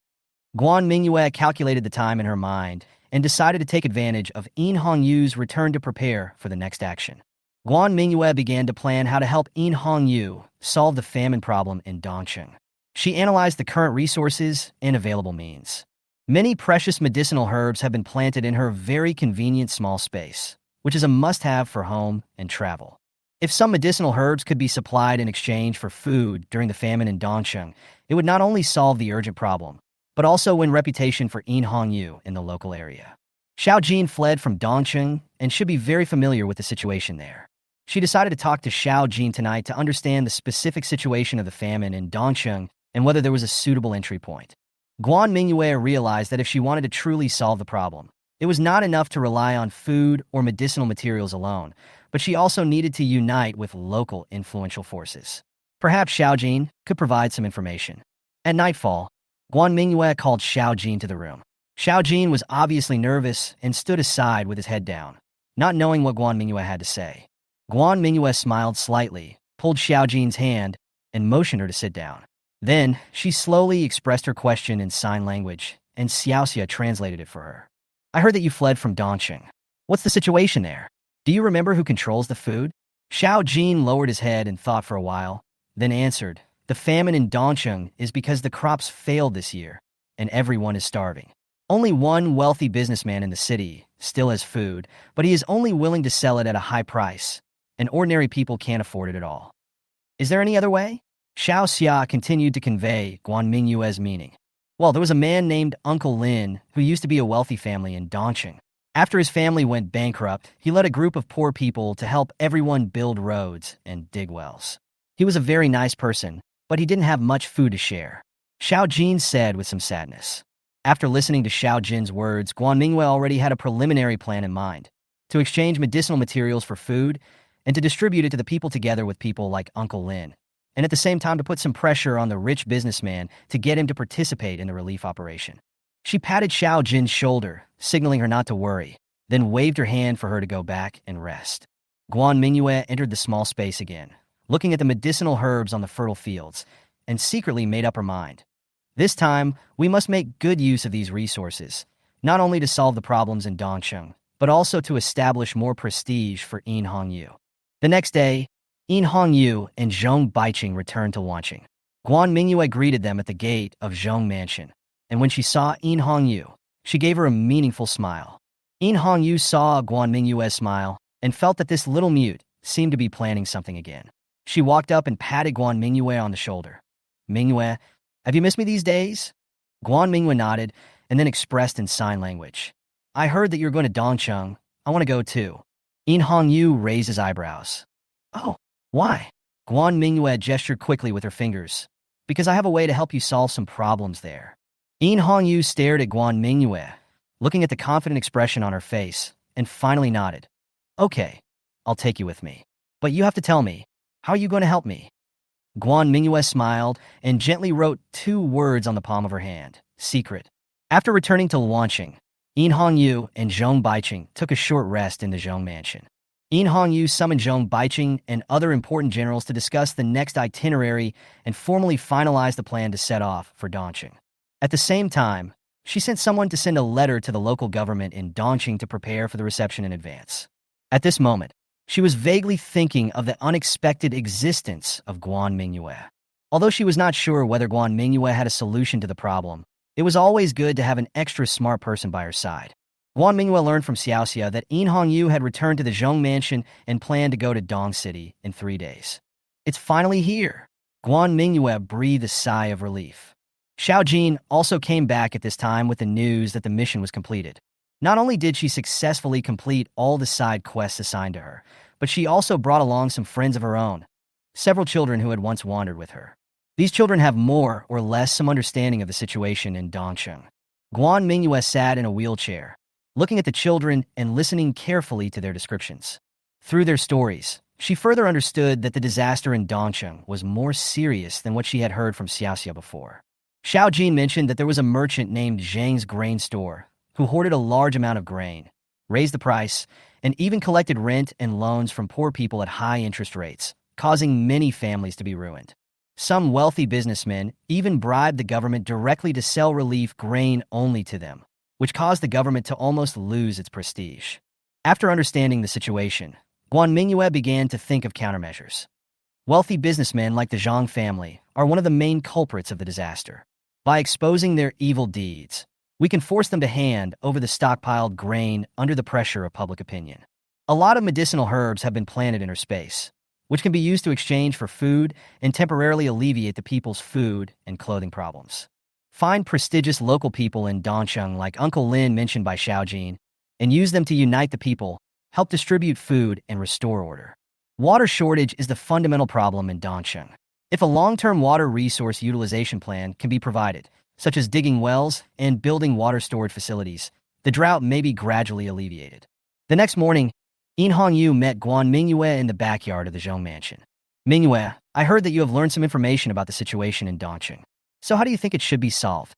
Guan Mingyue calculated the time in her mind and decided to take advantage of Yu's return to prepare for the next action. Guan Mingyue began to plan how to help Yu solve the famine problem in Dongcheng. She analyzed the current resources and available means. Many precious medicinal herbs have been planted in her very convenient small space, which is a must-have for home and travel. If some medicinal herbs could be supplied in exchange for food during the famine in Dongcheng, it would not only solve the urgent problem, but also win reputation for Yu in the local area. Xiaojin fled from Dongcheng and should be very familiar with the situation there. She decided to talk to Xiaojin tonight to understand the specific situation of the famine in Dongcheng and whether there was a suitable entry point. Guan Mingyue realized that if she wanted to truly solve the problem, it was not enough to rely on food or medicinal materials alone, but she also needed to unite with local influential forces. Perhaps Xiaojin could provide some information. At nightfall, Guan Mingyue called Xiaojin to the room. Xiaojin was obviously nervous and stood aside with his head down, not knowing what Guan Mingyue had to say. Guan Mingyue smiled slightly, pulled Xiaojin's hand, and motioned her to sit down. Then, she slowly expressed her question in sign language, and Xiaoxia translated it for her. I heard that you fled from Dongcheng. What's the situation there? Do you remember who controls the food? Xiaojin lowered his head and thought for a while, then answered, the famine in Dongcheng is because the crops failed this year, and everyone is starving. Only one wealthy businessman in the city still has food, but he is only willing to sell it at a high price, and ordinary people can't afford it at all. Is there any other way? Xiaoxia continued to convey Guan Mingyue's meaning. Well, there was a man named Uncle Lin who used to be a wealthy family in Dongcheng. After his family went bankrupt, he led a group of poor people to help everyone build roads and dig wells. He was a very nice person, but he didn't have much food to share. Xiaojin said with some sadness. After listening to Xiaojin's words, Guan Mingyue already had a preliminary plan in mind, to exchange medicinal materials for food and to distribute it to the people together with people like Uncle Lin, and at the same time to put some pressure on the rich businessman to get him to participate in the relief operation. She patted Xiaojin's shoulder, signaling her not to worry, then waved her hand for her to go back and rest. Guan Mingyue entered the small space again, looking at the medicinal herbs on the fertile fields, and secretly made up her mind. This time, we must make good use of these resources, not only to solve the problems in Dongcheng, but also to establish more prestige for Yu. The next day, Yu and Zhong returned to Luanqing. Guan Mingyue greeted them at the gate of Zhong Mansion, and when she saw Yu, she gave her a meaningful smile. Yu saw Guan Mingyue's smile and felt that this little mute seemed to be planning something again. She walked up and patted Guan Mingyue on the shoulder. Mingyue, have you missed me these days? Guan Mingyue nodded and then expressed in sign language. I heard that you're going to Dongcheng. I want to go too. Yu raised his eyebrows. Oh, why? Guan Mingyue gestured quickly with her fingers. Because I have a way to help you solve some problems there. Yu stared at Guan Mingyue, looking at the confident expression on her face, and finally nodded. Okay, I'll take you with me. But you have to tell me, how are you going to help me? Guan Mingyue smiled and gently wrote 2 words on the palm of her hand, secret. After returning to Luanqing, Yu and Zhong took a short rest in the Zhong mansion. In Hongyu summoned Jong, Baiqing, and other important generals to discuss the next itinerary and formally finalize the plan to set off for Dongqing. At the same time, she sent someone to send a letter to the local government in Dongqing to prepare for the reception in advance. At this moment, she was vaguely thinking of the unexpected existence of Guan Mingyue. Although she was not sure whether Guan Mingyue had a solution to the problem, it was always good to have an extra smart person by her side. Guan Mingyue learned from Xiaoxia that In Hongyu had returned to the Jong mansion and planned to go to Dong City in 3 days. It's finally here. Guan Mingyue breathed a sigh of relief. Xiao Jin also came back at this time with the news that the mission was completed. Not only did she successfully complete all the side quests assigned to her, but she also brought along some friends of her own, several children who had once wandered with her. These children have more or less some understanding of the situation in Dongqing. Guan Mingyue sat in a wheelchair, looking at the children and listening carefully to their descriptions. Through their stories, she further understood that the disaster in Dongqing was more serious than what she had heard from Xiaoxia before. Xiao Jin mentioned that there was a merchant named Zhang's grain store who hoarded a large amount of grain, raised the price, and even collected rent and loans from poor people at high interest rates, causing many families to be ruined. Some wealthy businessmen even bribed the government directly to sell relief grain only to them, which caused the government to almost lose its prestige. After understanding the situation, Guan Mingyue began to think of countermeasures. Wealthy businessmen like the Jong family are one of the main culprits of the disaster. By exposing their evil deeds, we can force them to hand over the stockpiled grain under the pressure of public opinion. A lot of medicinal herbs have been planted in her space, which can be used to exchange for food and temporarily alleviate the people's food and clothing problems. Find prestigious local people in Dongqing like Uncle Lin mentioned by Xiao Jin, and use them to unite the people, help distribute food, and restore order. Water shortage is the fundamental problem in Dongqing. If a long-term water resource utilization plan can be provided, such as digging wells and building water storage facilities, the drought may be gradually alleviated. The next morning, In Hongyu met Guan Mingyue in the backyard of the Jong mansion. Mingyue, I heard that you have learned some information about the situation in Dongqing. So how do you think it should be solved?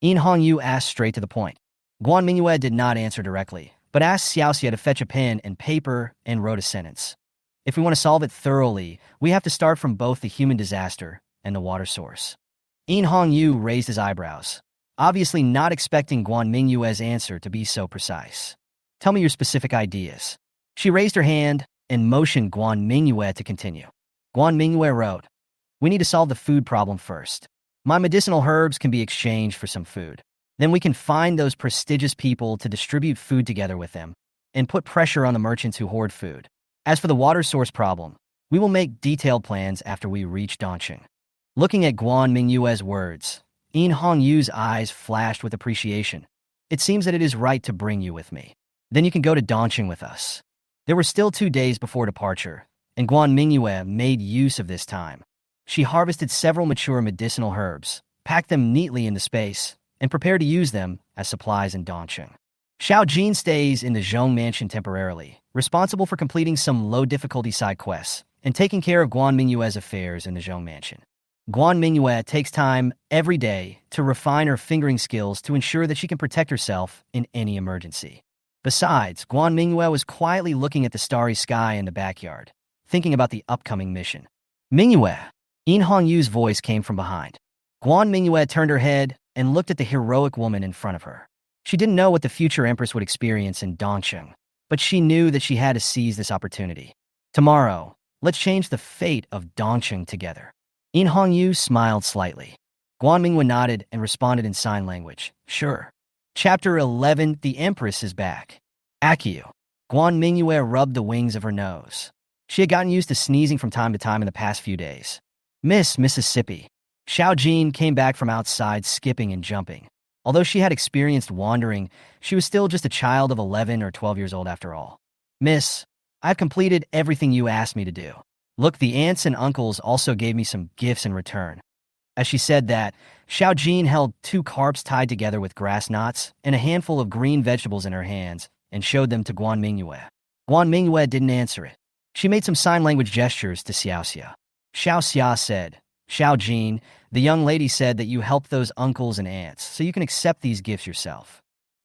In Hongyu asked straight to the point. Guan Mingyue did not answer directly, but asked Xiaoxia to fetch a pen and paper and wrote a sentence. If we want to solve it thoroughly, we have to start from both the human disaster and the water source. In Hongyu raised his eyebrows, obviously not expecting Guan Mingyue's answer to be so precise. Tell me your specific ideas. She raised her hand and motioned Guan Mingyue to continue. Guan Mingyue wrote, "We need to solve the food problem first. My medicinal herbs can be exchanged for some food. Then we can find those prestigious people to distribute food together with them and put pressure on the merchants who hoard food. As for the water source problem, we will make detailed plans after we reach Dongqing." Looking at Guan Mingyue's words, In Hongyu's eyes flashed with appreciation. "It seems that it is right to bring you with me. Then you can go to Dongqing with us." There were still 2 days before departure, and Guan Mingyue made use of this time. She harvested several mature medicinal herbs, packed them neatly into space, and prepared to use them as supplies in Dongqing. Xiao Jin stays in the Zhong mansion temporarily, responsible for completing some low-difficulty side quests and taking care of Guan Mingyue's affairs in the Zhong mansion. Guan Mingyue takes time every day to refine her fingering skills to ensure that she can protect herself in any emergency. Besides, Guan Mingyue was quietly looking at the starry sky in the backyard, thinking about the upcoming mission. "Mingyue!" In Hongyu's voice came from behind. Guan Mingyue turned her head and looked at the heroic woman in front of her. She didn't know what the future Empress would experience in Dongqing, but she knew that she had to seize this opportunity. "Tomorrow, let's change the fate of Dongqing together." In Hongyu smiled slightly. Guan Mingyue nodded and responded in sign language, "Sure." Chapter 11, The Empress is back. Akio. Guan Mingyue rubbed the wings of her nose. She had gotten used to sneezing from time to time in the past few days. Miss Mississippi. Xiao Jin came back from outside skipping and jumping. Although she had experienced wandering, she was still just a child of 11 or 12 years old after all. "Miss, I've completed everything you asked me to do. Look, the aunts and uncles also gave me some gifts in return." As she said that, Xiao Jin held 2 carps tied together with grass knots and a handful of green vegetables in her hands and showed them to Guan Mingyue. Guan Mingyue didn't answer it. She made some sign language gestures to Xiaoxia. Xiaoxia said, "Xiao Jin, the young lady said that you helped those uncles and aunts, so you can accept these gifts yourself."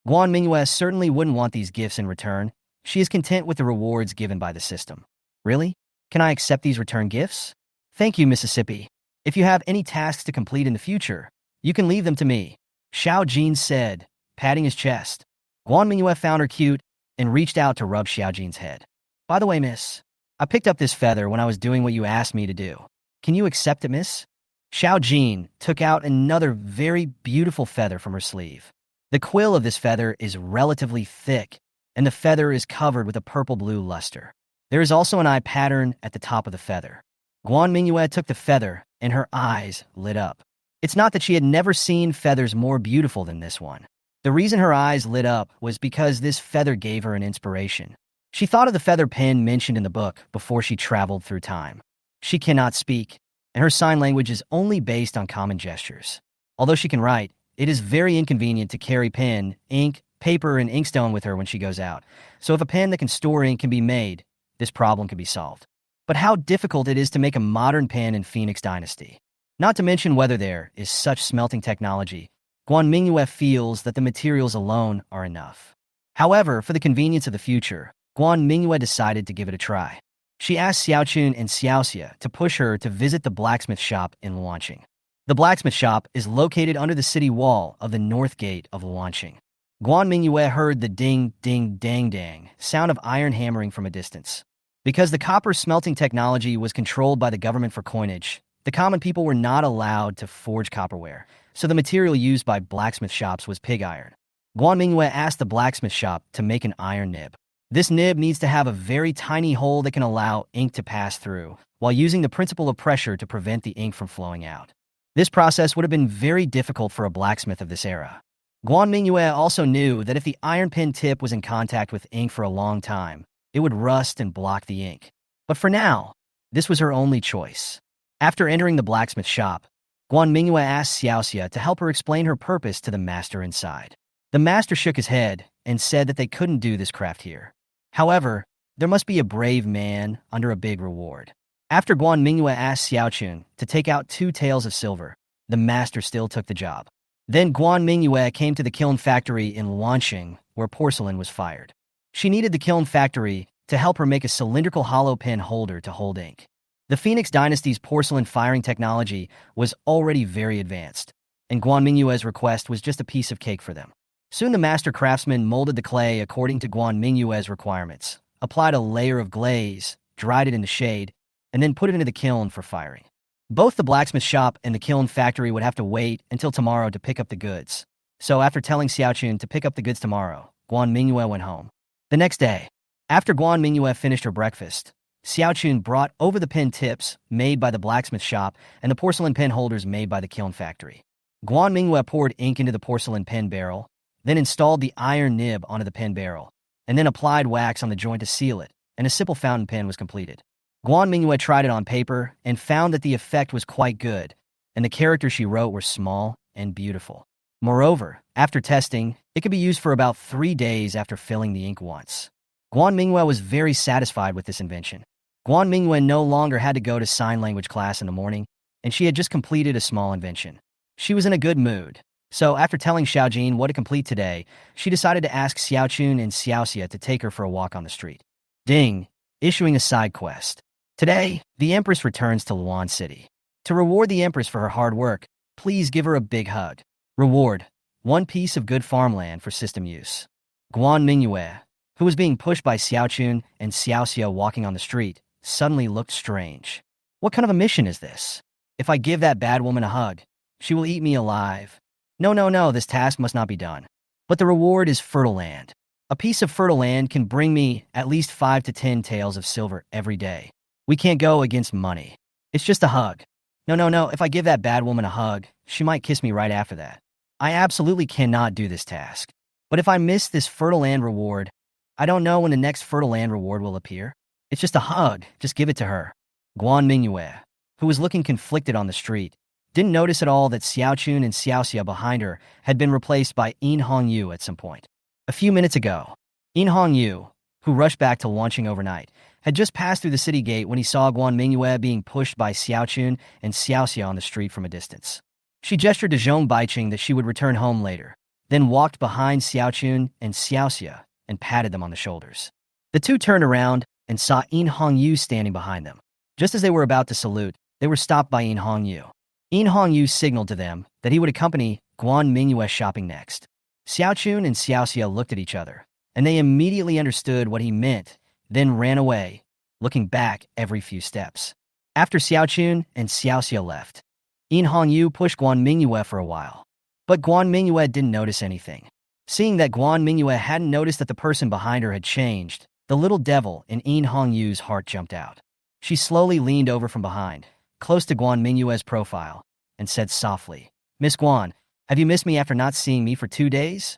Guan Mingyue certainly wouldn't want these gifts in return. She is content with the rewards given by the system. Really? Can I accept these return gifts? Thank you, Mississippi. If you have any tasks to complete in the future, you can leave them to me, Xiao Jin said, patting his chest. Guan Mingyue found her cute and reached out to rub Xiao Jin's head. By the way, miss, I picked up this feather when I was doing what you asked me to do. Can you accept it, miss? Xiao Jin took out another very beautiful feather from her sleeve. The quill of this feather is relatively thick, and the feather is covered with a purple-blue luster. There is also an eye pattern at the top of the feather. Guan Mingyue took the feather, and her eyes lit up. It's not that she had never seen feathers more beautiful than this one. The reason her eyes lit up was because this feather gave her an inspiration. She thought of the feather pen mentioned in the book before she traveled through time. She cannot speak, and her sign language is only based on common gestures. Although she can write, it is very inconvenient to carry pen, ink, paper, and inkstone with her when she goes out. So if a pen that can store ink can be made, this problem can be solved. But how difficult it is to make a modern pen in Phoenix Dynasty. Not to mention whether there is such smelting technology, Guan Mingyue feels that the materials alone are enough. However, for the convenience of the future, Guan Mingyue decided to give it a try. She asked Xiaochun and Xiaoxia to push her to visit the blacksmith shop in Luanqing. The blacksmith shop is located under the city wall of the north gate of Luanqing. Guan Mingyue heard the ding, ding, dang, dang sound of iron hammering from a distance. Because the copper smelting technology was controlled by the government for coinage, the common people were not allowed to forge copperware, so the material used by blacksmith shops was pig iron. Guan Mingyue asked the blacksmith shop to make an iron nib. This nib needs to have a very tiny hole that can allow ink to pass through, while using the principle of pressure to prevent the ink from flowing out. This process would have been very difficult for a blacksmith of this era. Guan Mingyue also knew that if the iron pen tip was in contact with ink for a long time, it would rust and block the ink. But for now, this was her only choice. After entering the blacksmith shop, Guan Mingyue asked Xiaoxia to help her explain her purpose to the master inside. The master shook his head and said that they couldn't do this craft here. However, there must be a brave man under a big reward. After Guan Mingyue asked Xiaochun to take out 2 taels of silver, the master still took the job. Then Guan Mingyue came to the kiln factory in Luanqing, where porcelain was fired. She needed the kiln factory to help her make a cylindrical hollow pen holder to hold ink. The Phoenix Dynasty's porcelain firing technology was already very advanced, and Guan Mingyue's request was just a piece of cake for them. Soon the master craftsman molded the clay according to Guan Mingyue's requirements, applied a layer of glaze, dried it in the shade, and then put it into the kiln for firing. Both the blacksmith shop and the kiln factory would have to wait until tomorrow to pick up the goods. So after telling Xiaochun to pick up the goods tomorrow, Guan Mingyue went home. The next day, after Guan Mingyue finished her breakfast, Xiaochun brought over the pen tips made by the blacksmith shop and the porcelain pen holders made by the kiln factory. Guan Mingyue poured ink into the porcelain pen barrel, then installed the iron nib onto the pen barrel, and then applied wax on the joint to seal it, and a simple fountain pen was completed. Guan Mingyue tried it on paper and found that the effect was quite good, and the characters she wrote were small and beautiful. Moreover, after testing, it could be used for about 3 days after filling the ink once. Guan Mingyue was very satisfied with this invention. Guan Mingyue no longer had to go to sign language class in the morning, and she had just completed a small invention. She was in a good mood. So after telling Xiao Jin what to complete today, she decided to ask Xiaochun and Xiaoxia to take her for a walk on the street. Ding, issuing a side quest. Today, the Empress returns to Luan City. To reward the Empress for her hard work, please give her a big hug. Reward, 1 piece of good farmland for system use. Guan Mingyue, who was being pushed by Xiaochun and Xiaoxia walking on the street, suddenly looked strange. What kind of a mission is this? If I give that bad woman a hug, she will eat me alive. No, this task must not be done. But the reward is fertile land. A piece of fertile land can bring me at least 5 to 10 taels of silver every day. We can't go against money. It's just a hug. No, if I give that bad woman a hug, she might kiss me right after that. I absolutely cannot do this task. But if I miss this fertile land reward, I don't know when the next fertile land reward will appear. It's just a hug. Just give it to her. Guan Mingyue, who was looking conflicted on the street, didn't notice at all that Xiaochun and Xiaoxia behind her had been replaced by Hongyu at some point. A few minutes ago, Hongyu, who rushed back to launching overnight, had just passed through the city gate when he saw Guan Mingyue being pushed by Xiaochun and Xiaoxia on the street from a distance. She gestured to Jong Baiqing that she would return home later, then walked behind Xiaochun and Xiaoxia and patted them on the shoulders. The two turned around and saw In Hongyu standing behind them. Just as they were about to salute, they were stopped by In Hongyu. In Hongyu signaled to them that he would accompany Guan Mingyue shopping next. Xiaochun and Xiaoxia looked at each other, and they immediately understood what he meant, then ran away, looking back every few steps. After Xiaochun and Xiaoxia left, In Hongyu pushed Guan Mingyue for a while. But Guan Mingyue didn't notice anything. Seeing that Guan Mingyue hadn't noticed that the person behind her had changed, the little devil in In Hongyu's heart jumped out. She slowly leaned over from behind, close to Guan Mingyue's profile, and said softly, "Miss Guan, have you missed me after not seeing me for 2 days?"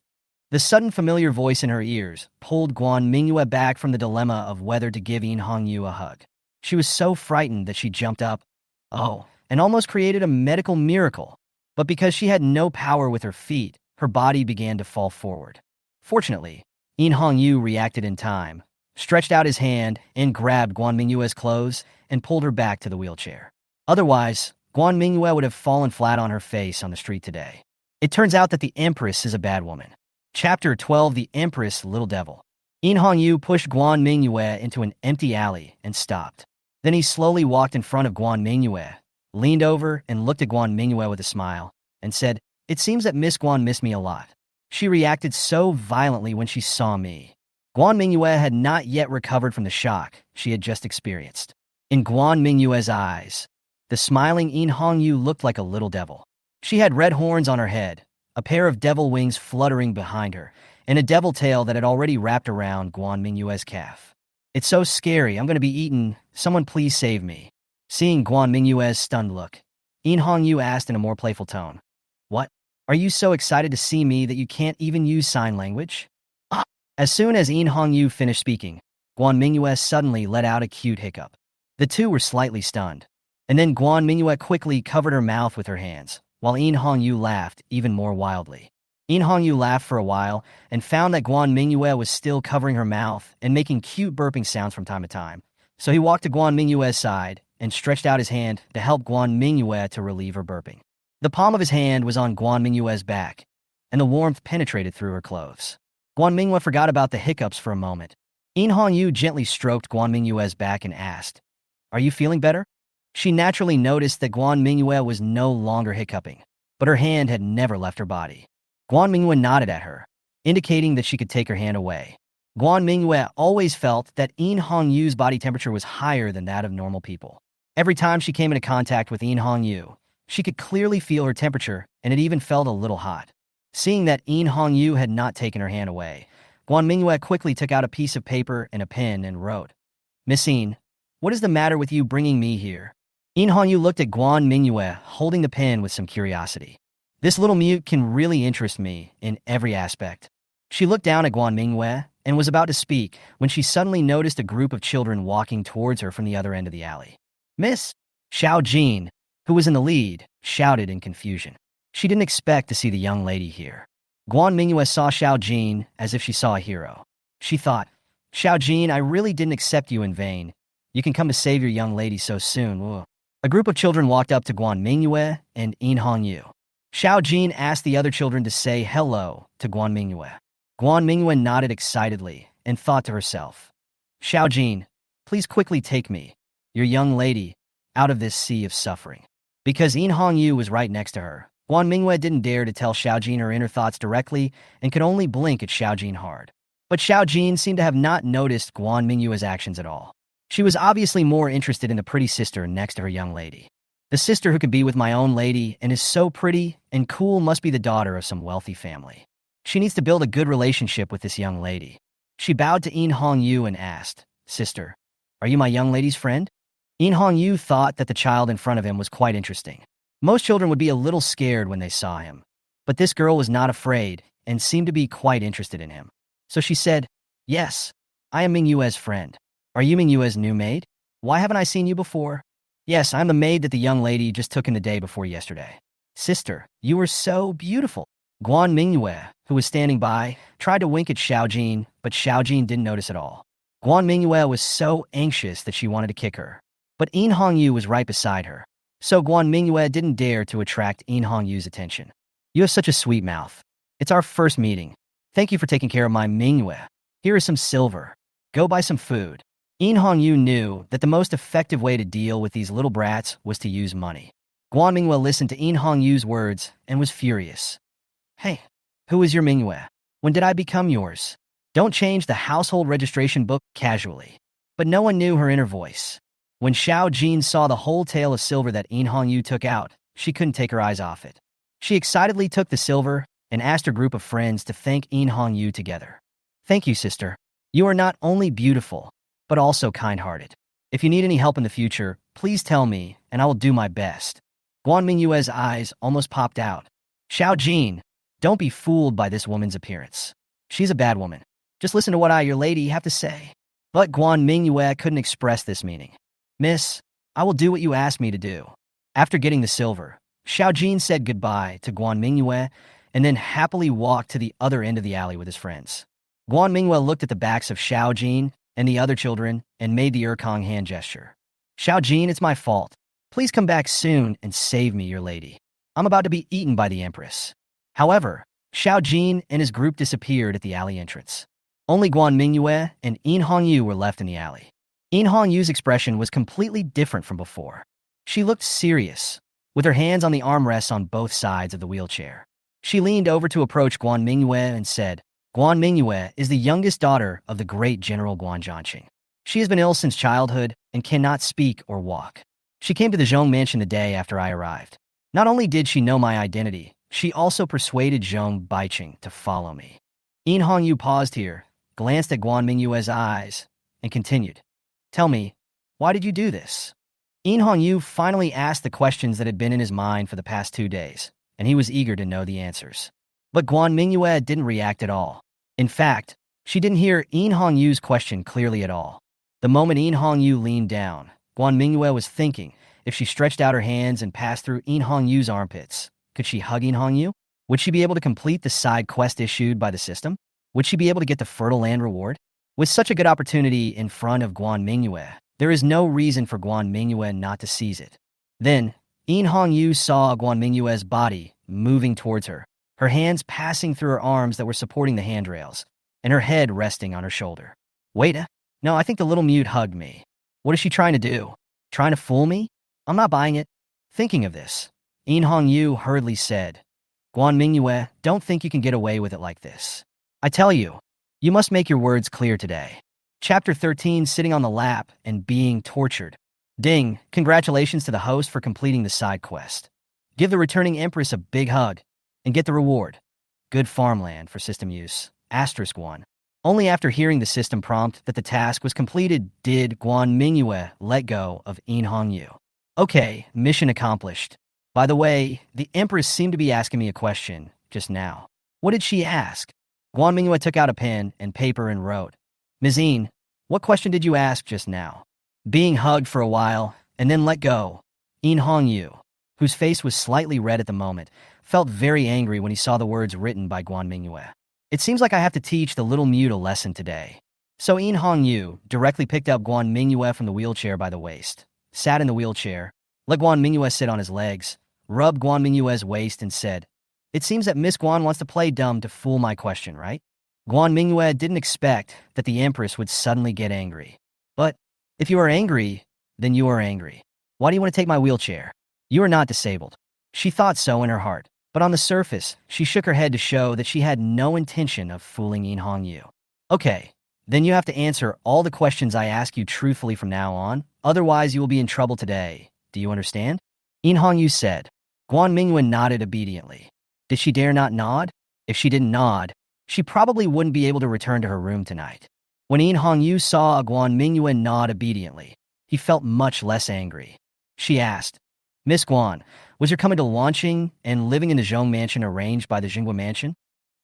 The sudden familiar voice in her ears pulled Guan Mingyue back from the dilemma of whether to give In Hongyu a hug. She was so frightened that she jumped up, and almost created a medical miracle. But because she had no power with her feet, her body began to fall forward. Fortunately, In Hongyu reacted in time, stretched out his hand, and grabbed Guan Mingyue's clothes and pulled her back to the wheelchair. Otherwise, Guan Mingyue would have fallen flat on her face on the street today. It turns out that the Empress is a bad woman. Chapter 12, The Empress, Little Devil. In Hongyu pushed Guan Mingyue into an empty alley and stopped. Then he slowly walked in front of Guan Mingyue, leaned over and looked at Guan Mingyue with a smile, and said, "It seems that Miss Guan missed me a lot. She reacted so violently when she saw me." Guan Mingyue had not yet recovered from the shock she had just experienced. In Guan Mingyue's eyes, the smiling In Hongyu looked like a little devil. She had red horns on her head, a pair of devil wings fluttering behind her, and a devil tail that had already wrapped around Guan Mingyue's calf. "It's so scary, I'm going to be eaten. Someone please save me." Seeing Guan Mingyue's stunned look, In Hongyu asked in a more playful tone, "What? Are you so excited to see me that you can't even use sign language?" As soon as In Hongyu finished speaking, Guan Mingyue suddenly let out a cute hiccup. The two were slightly stunned, and then Guan Mingyue quickly covered her mouth with her hands, while In Hongyu laughed even more wildly. In Hongyu laughed for a while and found that Guan Mingyue was still covering her mouth and making cute burping sounds from time to time, so he walked to Guan Mingyue's side and stretched out his hand to help Guan Mingyue to relieve her burping. The palm of his hand was on Guan Mingyue's back, and the warmth penetrated through her clothes. Guan Mingyue forgot about the hiccups for a moment. In Hongyu gently stroked Guan Mingyue's back and asked, "Are you feeling better?" She naturally noticed that Guan Mingyue was no longer hiccuping, but her hand had never left her body. Guan Mingyue nodded at her, indicating that she could take her hand away. Guan Mingyue always felt that In Hongyu's body temperature was higher than that of normal people. Every time she came into contact with In Hongyu, she could clearly feel her temperature, and it even felt a little hot. Seeing that In Hongyu had not taken her hand away, Guan Mingyue quickly took out a piece of paper and a pen and wrote, "Miss In, what is the matter with you bringing me here?" In Hongyu looked at Guan Mingyue, holding the pen with some curiosity. "This little mute can really interest me in every aspect." She looked down at Guan Mingyue and was about to speak when she suddenly noticed a group of children walking towards her from the other end of the alley. "Miss!" Xiao Jin, who was in the lead, shouted in confusion. She didn't expect to see the young lady here. Guan Mingyue saw Xiao Jin as if she saw a hero. She thought, "Xiao Jin, I really didn't accept you in vain. You can come to save your young lady so soon." Ugh. A group of children walked up to Guan Mingyue and In Hongyu. Xiao Jin asked the other children to say hello to Guan Mingyue. Guan Mingyue nodded excitedly and thought to herself, "Xiao Jin, please quickly take me, your young lady, out of this sea of suffering." Because In Hongyu was right next to her, Guan Mingyue didn't dare to tell Xiao Jin her inner thoughts directly and could only blink at Xiao Jin hard. But Xiao Jin seemed to have not noticed Guan Mingyue's actions at all. She was obviously more interested in the pretty sister next to her young lady. The sister who can be with my own lady and is so pretty and cool must be the daughter of some wealthy family. She needs to build a good relationship with this young lady. She bowed to In Hongyu and asked, "Sister, are you my young lady's friend?" In Hongyu thought that the child in front of him was quite interesting. Most children would be a little scared when they saw him, but this girl was not afraid and seemed to be quite interested in him. So she said, "Yes, I am Mingyue's friend. Are you Mingyue's new maid? Why haven't I seen you before?" "Yes, I'm the maid that the young lady just took in the day before yesterday." "Sister, you were so beautiful." Guan Mingyue, who was standing by, tried to wink at Xiao Jin, but Xiao Jin didn't notice at all. Guan Mingyue was so anxious that she wanted to kick her. But In Hongyu was right beside her, so Guan Mingyue didn't dare to attract In Hongyu's attention. "You have such a sweet mouth. It's our first meeting. Thank you for taking care of my Mingyue. Here is some silver." Go buy some food. In Hongyu knew that the most effective way to deal with these little brats was to use money. Guan Mingyue listened to In Hongyu's words and was furious. Hey, who is your Mingyue? When did I become yours? Don't change the household registration book casually. But no one knew her inner voice. When Xiao Jin saw the whole tale of silver that In Hongyu took out, she couldn't take her eyes off it. She excitedly took the silver and asked her group of friends to thank In Hongyu together. Thank you, sister. You are not only beautiful, but also kind-hearted. If you need any help in the future, please tell me, and I will do my best. Guan Mingyue's eyes almost popped out. Xiao Jin, don't be fooled by this woman's appearance. She's a bad woman. Just listen to what I, your lady, have to say. But Guan Mingyue couldn't express this meaning. Miss, I will do what you ask me to do. After getting the silver, Xiao Jin said goodbye to Guan Mingyue and then happily walked to the other end of the alley with his friends. Guan Mingyue looked at the backs of Xiao Jin and the other children and made the Erkong hand gesture. Xiao Jin, it's my fault. Please come back soon and save me, your lady. I'm about to be eaten by the Empress. However, Xiao Jin and his group disappeared at the alley entrance. Only Guan Mingyue and In Hongyu were left in the alley. In Hongyu's expression was completely different from before. She looked serious, with her hands on the armrests on both sides of the wheelchair. She leaned over to approach Guan Mingyue and said, Guan Mingyue is the youngest daughter of the great General Guan Zhanqing. She has been ill since childhood and cannot speak or walk. She came to the Jong mansion the day after I arrived. Not only did she know my identity, she also persuaded Zhong Baiqing to follow me. In Hongyu paused here, glanced at Guan Mingyue's eyes, and continued. Tell me, why did you do this? In Hongyu finally asked the questions that had been in his mind for the past 2 days, and he was eager to know the answers. But Guan Mingyue didn't react at all. In fact, she didn't hear In Hongyu's question clearly at all. The moment In Hongyu leaned down, Guan Mingyue was thinking, if she stretched out her hands and passed through In Hongyu's armpits, could she hug In Hongyu? Would she be able to complete the side quest issued by the system? Would she be able to get the Fertile Land reward? With such a good opportunity in front of Guan Mingyue, there is no reason for Guan Mingyue not to seize it. Then, In Hongyu saw Guan Mingyue's body moving towards her, her hands passing through her arms that were supporting the handrails, and her head resting on her shoulder. Wait, no, I think the little mute hugged me. What is she trying to do? Trying to fool me? I'm not buying it. Thinking of this, In Hongyu hurriedly said, Guan Mingyue, don't think you can get away with it like this. I tell you, you must make your words clear today. Chapter 13, Sitting on the Lap and Being Tortured. Ding, congratulations to the host for completing the side quest. Give the returning Empress a big hug and get the reward. Good farmland for system use. *1. Only after hearing the system prompt that the task was completed did Guan Mingyue let go of In Hongyu. Okay, mission accomplished. By the way, the Empress seemed to be asking me a question just now. What did she ask? Guan Mingyue took out a pen and paper and wrote, Ms. In, what question did you ask just now? Being hugged for a while and then let go. In Hongyu, whose face was slightly red at the moment, felt very angry when he saw the words written by Guan Mingyue. It seems like I have to teach the little mute a lesson today. So In Hongyu directly picked up Guan Mingyue from the wheelchair by the waist, sat in the wheelchair, let Guan Mingyue sit on his legs, rubbed Guan Mingyue's waist and said, It seems that Miss Guan wants to play dumb to fool my question, right? Guan Mingyue didn't expect that the Empress would suddenly get angry. But if you are angry, then you are angry. Why do you want to take my wheelchair? You are not disabled. She thought so in her heart, but on the surface, she shook her head to show that she had no intention of fooling In Hongyu. Okay, then you have to answer all the questions I ask you truthfully from now on, otherwise you will be in trouble today. Do you understand? In Hongyu said. Guan Mingyue nodded obediently. Did she dare not nod? If she didn't nod, she probably wouldn't be able to return to her room tonight. When In Hongyu saw Guan Mingyue nod obediently, he felt much less angry. She asked, Miss Guan, was your coming to launching and living in the Zhong mansion arranged by the Jingwa mansion?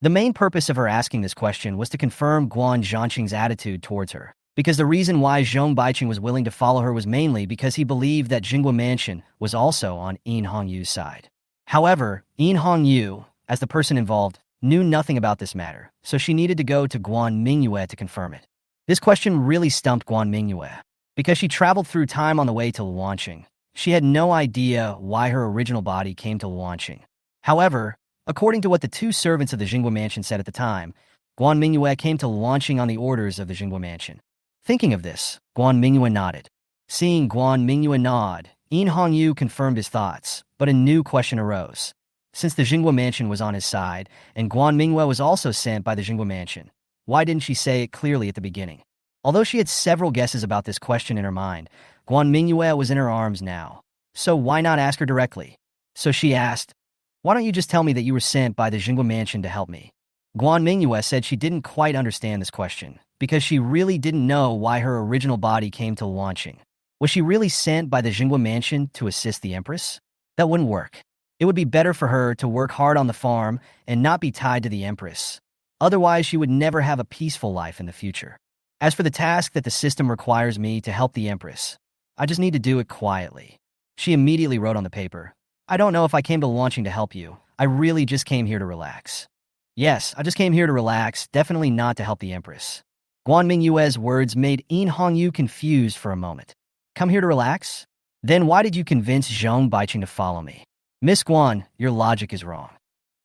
The main purpose of her asking this question was to confirm Guan Zhanqing's attitude towards her, because the reason why Zhong Baiqing was willing to follow her was mainly because he believed that Jingwa mansion was also on In Hongyu's side. However, In Hongyu, as the person involved, knew nothing about this matter, so she needed to go to Guan Mingyue to confirm it. This question really stumped Guan Mingyue, because she traveled through time on the way to Luanqing. She had no idea why her original body came to Luanqing. However, according to what the two servants of the Jingwa mansion said at the time, Guan Mingyue came to Luanqing on the orders of the Jingwa mansion. Thinking of this, Guan Mingyue nodded. Seeing Guan Mingyue nod, In Hongyu confirmed his thoughts, but a new question arose. Since the Jingguo mansion was on his side, and Guan Mingyue was also sent by the Jingguo mansion, why didn't she say it clearly at the beginning? Although she had several guesses about this question in her mind, Guan Mingyue was in her arms now. So why not ask her directly? So she asked, "Why don't you just tell me that you were sent by the Jingguo mansion to help me?" Guan Mingyue said she didn't quite understand this question, because she really didn't know why her original body came to launching. Was she really sent by the Jingguo mansion to assist the Empress? That wouldn't work. It would be better for her to work hard on the farm and not be tied to the Empress. Otherwise, she would never have a peaceful life in the future. As for the task that the system requires me to help the Empress, I just need to do it quietly. She immediately wrote on the paper, "I don't know if I came to launching to help you. I really just came here to relax." Yes, I just came here to relax, definitely not to help the Empress. Guan Mingyue's words made In Hongyu confused for a moment. Come here to relax? Then why did you convince Jong to follow me? Miss Guan, your logic is wrong.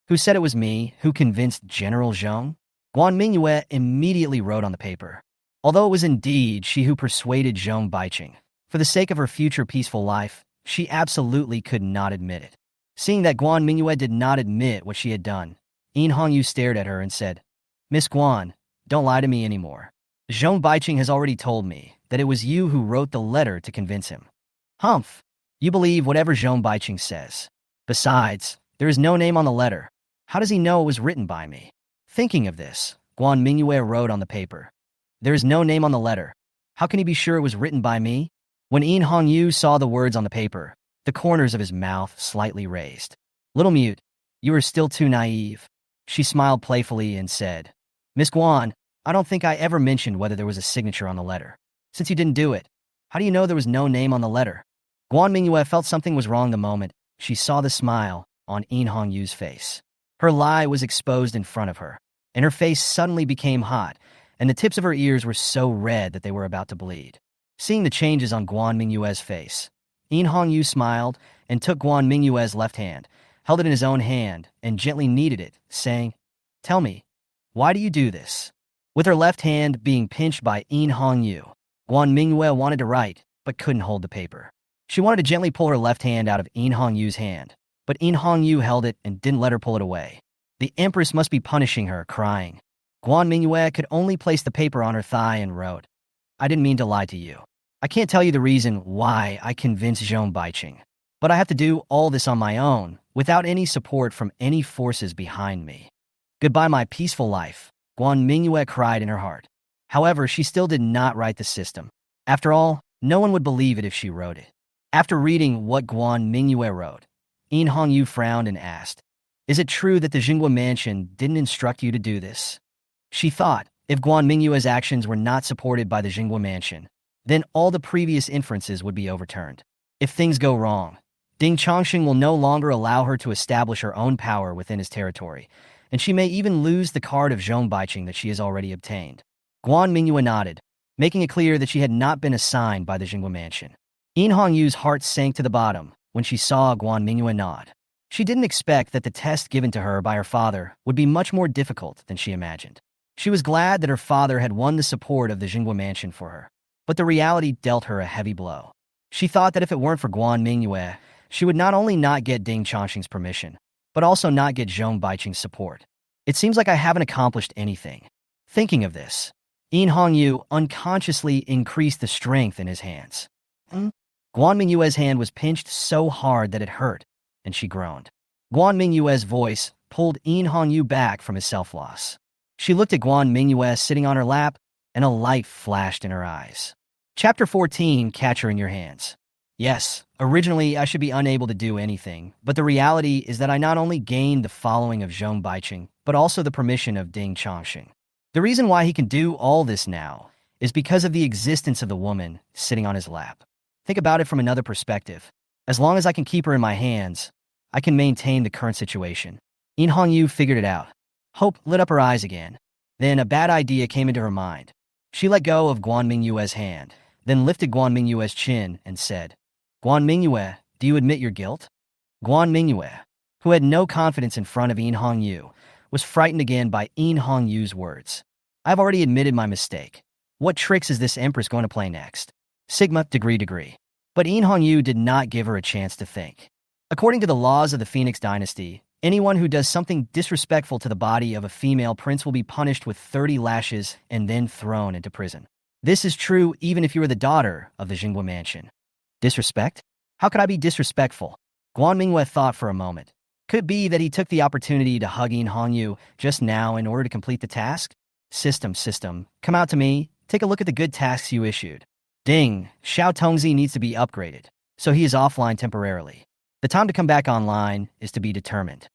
Who said it was me who convinced General Jong? Guan Mingyue immediately wrote on the paper. Although it was indeed she who persuaded Jong Baiqing, for the sake of her future peaceful life, she absolutely could not admit it. Seeing that Guan Mingyue did not admit what she had done, In Hongyu stared at her and said, "Miss Guan, don't lie to me anymore. Jong Baiqing has already told me that it was you who wrote the letter to convince him." Humph, you believe whatever Jong Baiqing says. Besides, there is no name on the letter. How does he know it was written by me? Thinking of this, Guan Mingyue wrote on the paper, "There is no name on the letter. How can he be sure it was written by me?" When In Hongyu saw the words on the paper, the corners of his mouth slightly raised. "Little mute, you are still too naive." She smiled playfully and said, "Miss Guan, I don't think I ever mentioned whether there was a signature on the letter. Since you didn't do it, how do you know there was no name on the letter?" Guan Mingyue felt something was wrong the moment she saw the smile on In Hongyu's face. Her lie was exposed in front of her, and her face suddenly became hot, and the tips of her ears were so red that they were about to bleed. Seeing the changes on Guan Mingyue's face, In Hongyu smiled and took Guan Mingyue's left hand, held it in his own hand, and gently kneaded it, saying, "Tell me, why do you do this?" With her left hand being pinched by In Hongyu, Guan Mingyue wanted to write, but couldn't hold the paper. She wanted to gently pull her left hand out of In Hongyu's hand, but In Hongyu held it and didn't let her pull it away. The Empress must be punishing her, crying. Guan Mingyue could only place the paper on her thigh and wrote, "I didn't mean to lie to you. I can't tell you the reason why I convinced Jong Baiqing, but I have to do all this on my own, without any support from any forces behind me. Goodbye my peaceful life," Guan Mingyue cried in her heart. However, she still did not write the system. After all, no one would believe it if she wrote it. After reading what Guan Mingyue wrote, In Hongyu frowned and asked, "Is it true that the Jingguo mansion didn't instruct you to do this?" She thought, if Guan Mingyue's actions were not supported by the Jingguo mansion, then all the previous inferences would be overturned. If things go wrong, Ding Chongqing will no longer allow her to establish her own power within his territory, and she may even lose the card of Jong Baiqing that she has already obtained. Guan Mingyue nodded, making it clear that she had not been assigned by the Jingguo mansion. In Hongyu's heart sank to the bottom when she saw Guan Mingyue nod. She didn't expect that the test given to her by her father would be much more difficult than she imagined. She was glad that her father had won the support of the Jingguo mansion for her, but the reality dealt her a heavy blow. She thought that if it weren't for Guan Mingyue, she would not only not get Ding Chongqing's permission, but also not get Jong Baiqing's support. It seems like I haven't accomplished anything. Thinking of this, In Hongyu unconsciously increased the strength in his hands. Guan Mingyue's hand was pinched so hard that it hurt, and she groaned. Guan Mingyue's voice pulled In Hongyu back from his self-loss. She looked at Guan Mingyue sitting on her lap, and a light flashed in her eyes. Chapter 14, Catch Her in Your Hands. Yes, originally I should be unable to do anything, but the reality is that I not only gained the following of Jong Baiqing, but also the permission of Ding Chongqing. The reason why he can do all this now is because of the existence of the woman sitting on his lap. Think about it from another perspective. As long as I can keep her in my hands, I can maintain the current situation. In Hongyu figured it out. Hope lit up her eyes again. Then a bad idea came into her mind. She let go of Guan Mingyue's hand, then lifted Guan Mingyue's chin and said, "Guan Mingyue, do you admit your guilt?" Guan Mingyue, who had no confidence in front of In Hongyu, was frightened again by In Hongyu's words. "I've already admitted my mistake. What tricks is this Empress going to play next? Sigma, degree. But In Hongyu did not give her a chance to think. According to the laws of the Phoenix dynasty, anyone who does something disrespectful to the body of a female prince will be punished with 30 lashes and then thrown into prison. This is true even if you are the daughter of the Jinghua mansion. Disrespect? How could I be disrespectful? Guan Mingyue thought for a moment. Could it be that he took the opportunity to hug In Hongyu just now in order to complete the task? System, come out to me. Take a look at the good tasks you issued. Ding, Xiao Tongzi needs to be upgraded, so he is offline temporarily. The time to come back online is to be determined.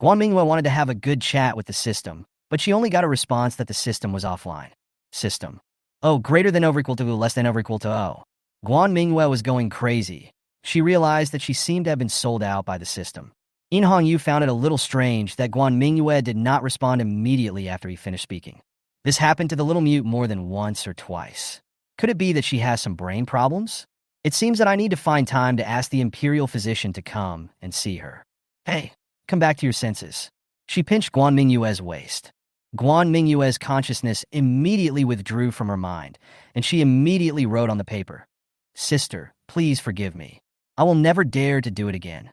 Guan Mingyue wanted to have a good chat with the system, but she only got a response that the system was offline. System. Oh, greater than over equal to less than over equal to O. Guan Mingyue was going crazy. She realized that she seemed to have been sold out by the system. In Hongyu found it a little strange that Guan Mingyue did not respond immediately after he finished speaking. This happened to the little mute more than once or twice. Could it be that she has some brain problems? It seems that I need to find time to ask the imperial physician to come and see her. Hey, come back to your senses. She pinched Guan Mingyue's waist. Guan Mingyue's consciousness immediately withdrew from her mind, and she immediately wrote on the paper, "Sister, please forgive me. I will never dare to do it again."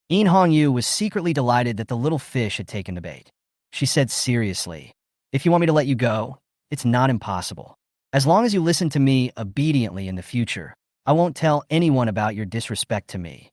In Hongyu was secretly delighted that the little fish had taken the bait. She said seriously, "If you want me to let you go, it's not impossible. As long as you listen to me obediently in the future, I won't tell anyone about your disrespect to me."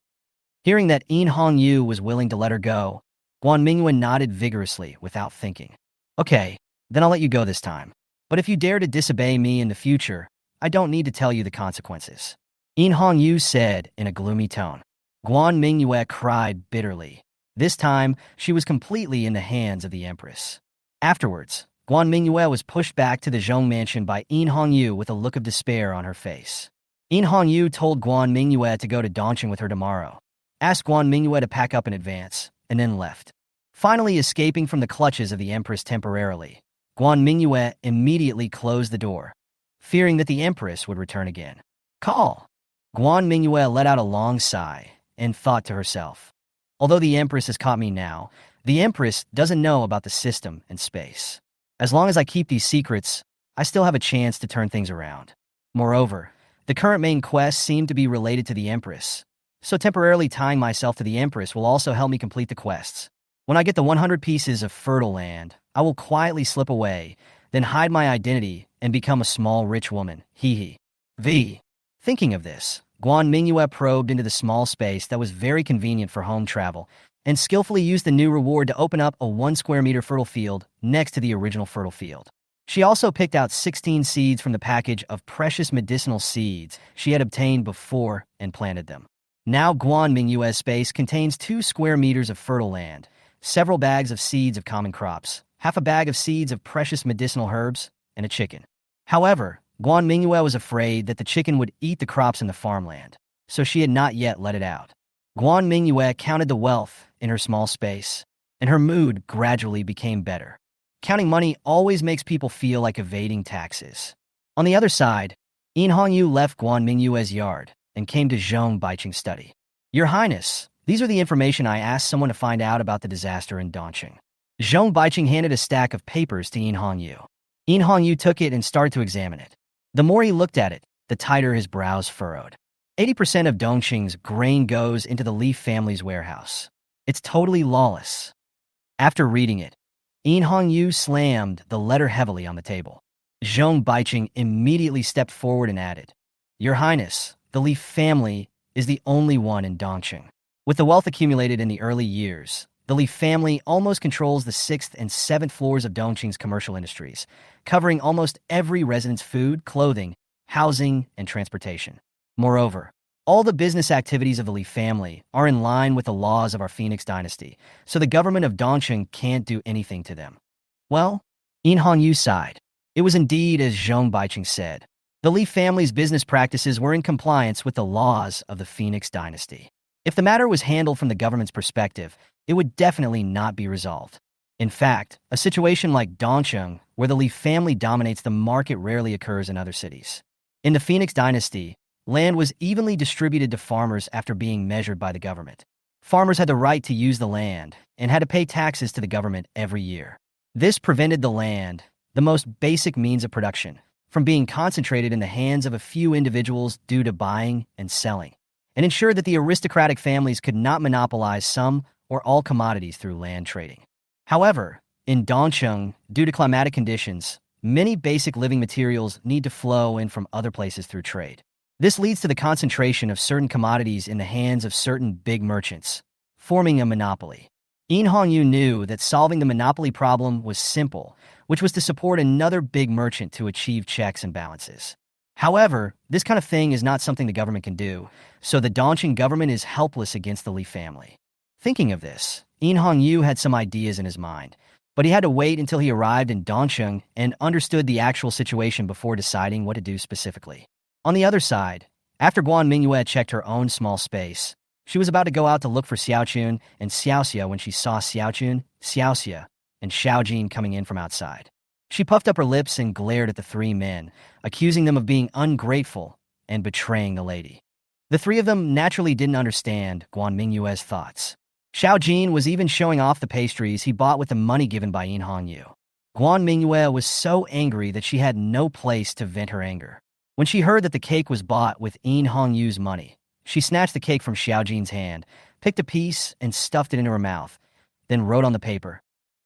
Hearing that In Hongyu was willing to let her go, Guan Mingyue nodded vigorously without thinking. "Okay, then I'll let you go this time. But if you dare to disobey me in the future, I don't need to tell you the consequences." In Hongyu said in a gloomy tone. Guan Mingyue cried bitterly. This time, she was completely in the hands of the Empress. Afterwards, Guan Mingyue was pushed back to the Jong mansion by In Hongyu with a look of despair on her face. In Hongyu told Guan Mingyue to go to Dongqing with her tomorrow, asked Guan Mingyue to pack up in advance, and then left. Finally escaping from the clutches of the Empress temporarily, Guan Mingyue immediately closed the door, fearing that the Empress would return again. Call! Guan Mingyue let out a long sigh and thought to herself, although the Empress has caught me now, the Empress doesn't know about the system and space. As long as I keep these secrets, I still have a chance to turn things around. Moreover, the current main quests seem to be related to the Empress, so temporarily tying myself to the Empress will also help me complete the quests. When I get the 100 pieces of fertile land, I will quietly slip away, then hide my identity and become a small rich woman. V. Thinking of this, Guan Mingyue probed into the small space that was very convenient for home travel and skillfully used the new reward to open up a 1 square meter fertile field next to the original fertile field. She also picked out 16 seeds from the package of precious medicinal seeds she had obtained before and planted them. Now Guan Mingyue's space contains 2 square meters of fertile land, several bags of seeds of common crops, half a bag of seeds of precious medicinal herbs, and a chicken. However, Guan Mingyue was afraid that the chicken would eat the crops in the farmland, so she had not yet let it out. Guan Mingyue counted the wealth in her small space, and her mood gradually became better. Counting money always makes people feel like evading taxes. On the other side, In Hongyu left Guan Mingyue's yard and came to Zhong Baiqing's study. "Your Highness, these are the information I asked someone to find out about the disaster in Dongqing." Zhong Baiqing handed a stack of papers to In Hongyu. In Hongyu took it and started to examine it. The more he looked at it, the tighter his brows furrowed. 80% of Dongqing's grain goes into the Li family's warehouse. It's totally lawless. After reading it, In Hongyu slammed the letter heavily on the table. Zhong Baiqing immediately stepped forward and added, "Your Highness, the Li family is the only one in Dongqing. With the wealth accumulated in the early years, the Li family almost controls the 6th and 7th floors of Dongqing's commercial industries, covering almost every resident's food, clothing, housing, and transportation. Moreover, all the business activities of the Li family are in line with the laws of our Phoenix dynasty, so the government of Dongqing can't do anything to them." Well, In Hongyu sighed. It was indeed as Zhong Baiqing said. The Li family's business practices were in compliance with the laws of the Phoenix dynasty. If the matter was handled from the government's perspective, it would definitely not be resolved. In fact, a situation like Dongqing, where the Li family dominates the market, rarely occurs in other cities. In the Phoenix dynasty, land was evenly distributed to farmers after being measured by the government. Farmers had the right to use the land and had to pay taxes to the government every year. This prevented the land, the most basic means of production, from being concentrated in the hands of a few individuals due to buying and selling, and ensured that the aristocratic families could not monopolize some or all commodities through land trading. However, in Dongcheng, due to climatic conditions, many basic living materials need to flow in from other places through trade. This leads to the concentration of certain commodities in the hands of certain big merchants, forming a monopoly. Yin Hongyu knew that solving the monopoly problem was simple, which was to support another big merchant to achieve checks and balances. However, this kind of thing is not something the government can do, so the Dongcheng government is helpless against the Li family. Thinking of this, Yin Hongyu had some ideas in his mind, but he had to wait until he arrived in Dongcheng and understood the actual situation before deciding what to do specifically. On the other side, after Guan Mingyue checked her own small space, she was about to go out to look for Xiaochun and Xiaoxia when she saw Xiaochun, Xiaoxia, and Xiaojin coming in from outside. She puffed up her lips and glared at the three men, accusing them of being ungrateful and betraying the lady. The three of them naturally didn't understand Guan Mingyue's thoughts. Xiaojin was even showing off the pastries he bought with the money given by Yin Hongyu. Guan Mingyue was so angry that she had no place to vent her anger. When she heard that the cake was bought with Yin Hongyu's money, she snatched the cake from Xiaojin's hand, picked a piece, and stuffed it into her mouth, then wrote on the paper,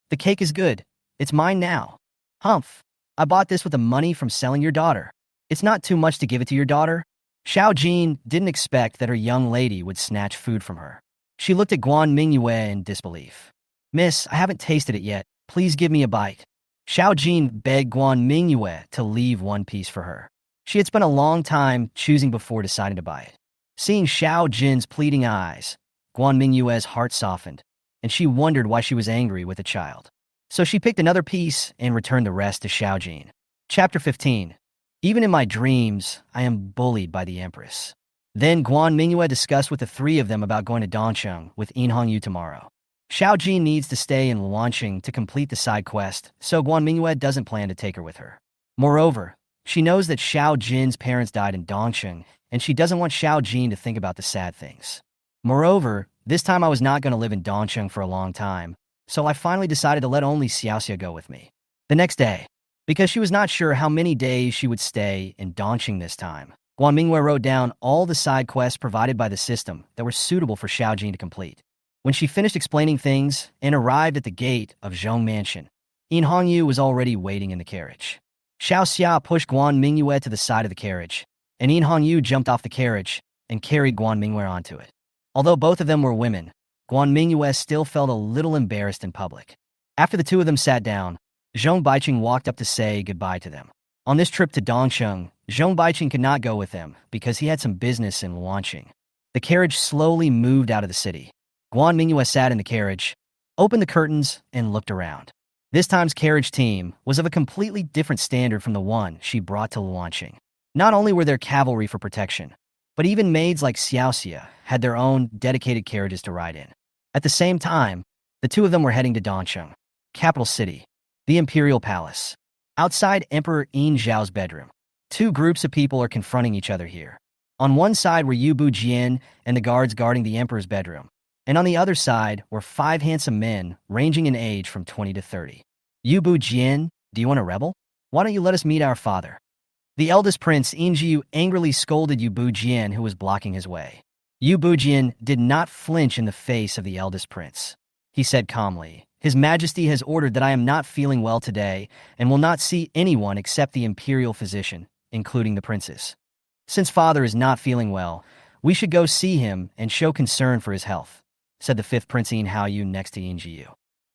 "The cake is good. It's mine now. Humph. I bought this with the money from selling your daughter. It's not too much to give it to your daughter." Xiaojin didn't expect that her young lady would snatch food from her. She looked at Guan Mingyue in disbelief. "Miss, I haven't tasted it yet. Please give me a bite." Xiaojin begged Guan Mingyue to leave one piece for her. She had spent a long time choosing before deciding to buy it. Seeing Xiaojin's pleading eyes, Guan Mingyue's heart softened, and she wondered why she was angry with the child. So she picked another piece and returned the rest to Xiaojin. Chapter 15. Even in my dreams, I am bullied by the Empress. Then Guan Mingyue discussed with the three of them about going to Dongcheng with Yin Hongyu tomorrow. Xiaojin needs to stay in Luanqing to complete the side quest, so Guan Mingyue doesn't plan to take her with her. Moreover, she knows that Xiaojin's parents died in Dongcheng, and she doesn't want Xiaojin to think about the sad things. Moreover, this time I was not going to live in Dongcheng for a long time, so I finally decided to let only Xiaoxia go with me. The next day, because she was not sure how many days she would stay in Dongqing this time, Guan Mingyue wrote down all the side quests provided by the system that were suitable for Xiaojin to complete. When she finished explaining things and arrived at the gate of Jong Mansion, Yin Hongyu was already waiting in the carriage. Xiaoxia pushed Guan Mingyue to the side of the carriage, and Yin Hongyu jumped off the carriage and carried Guan Mingyue onto it. Although both of them were women, Guan Mingyue still felt a little embarrassed in public. After the two of them sat down, Zhong Baiqing walked up to say goodbye to them. On this trip to Dongcheng, Zhong Baiqing could not go with them because he had some business in Luanqing. The carriage slowly moved out of the city. Guan Mingyue sat in the carriage, opened the curtains, and looked around. This time's carriage team was of a completely different standard from the one she brought to Luanqing. Not only were there cavalry for protection, but even maids like Xiaoxia had their own dedicated carriages to ride in. At the same time, the two of them were heading to Dongcheng, capital city, the imperial palace. Outside Emperor Yin Zhao's bedroom, two groups of people are confronting each other here. On one side were Yu Bujian and the guards guarding the emperor's bedroom, and on the other side were 5 handsome men ranging in age from 20 to 30. Yu Bujian, do you want to rebel? Why don't you let us meet our father? The eldest prince, Yinjiu, angrily scolded Yu Bujian, who was blocking his way. Yu Bujian did not flinch in the face of the eldest prince. He said calmly, "His Majesty has ordered that I am not feeling well today and will not see anyone except the imperial physician, including the princes. Since father is not feeling well, we should go see him and show concern for his health," said the 5th Prince Yin Haoyu next to Yinjiu.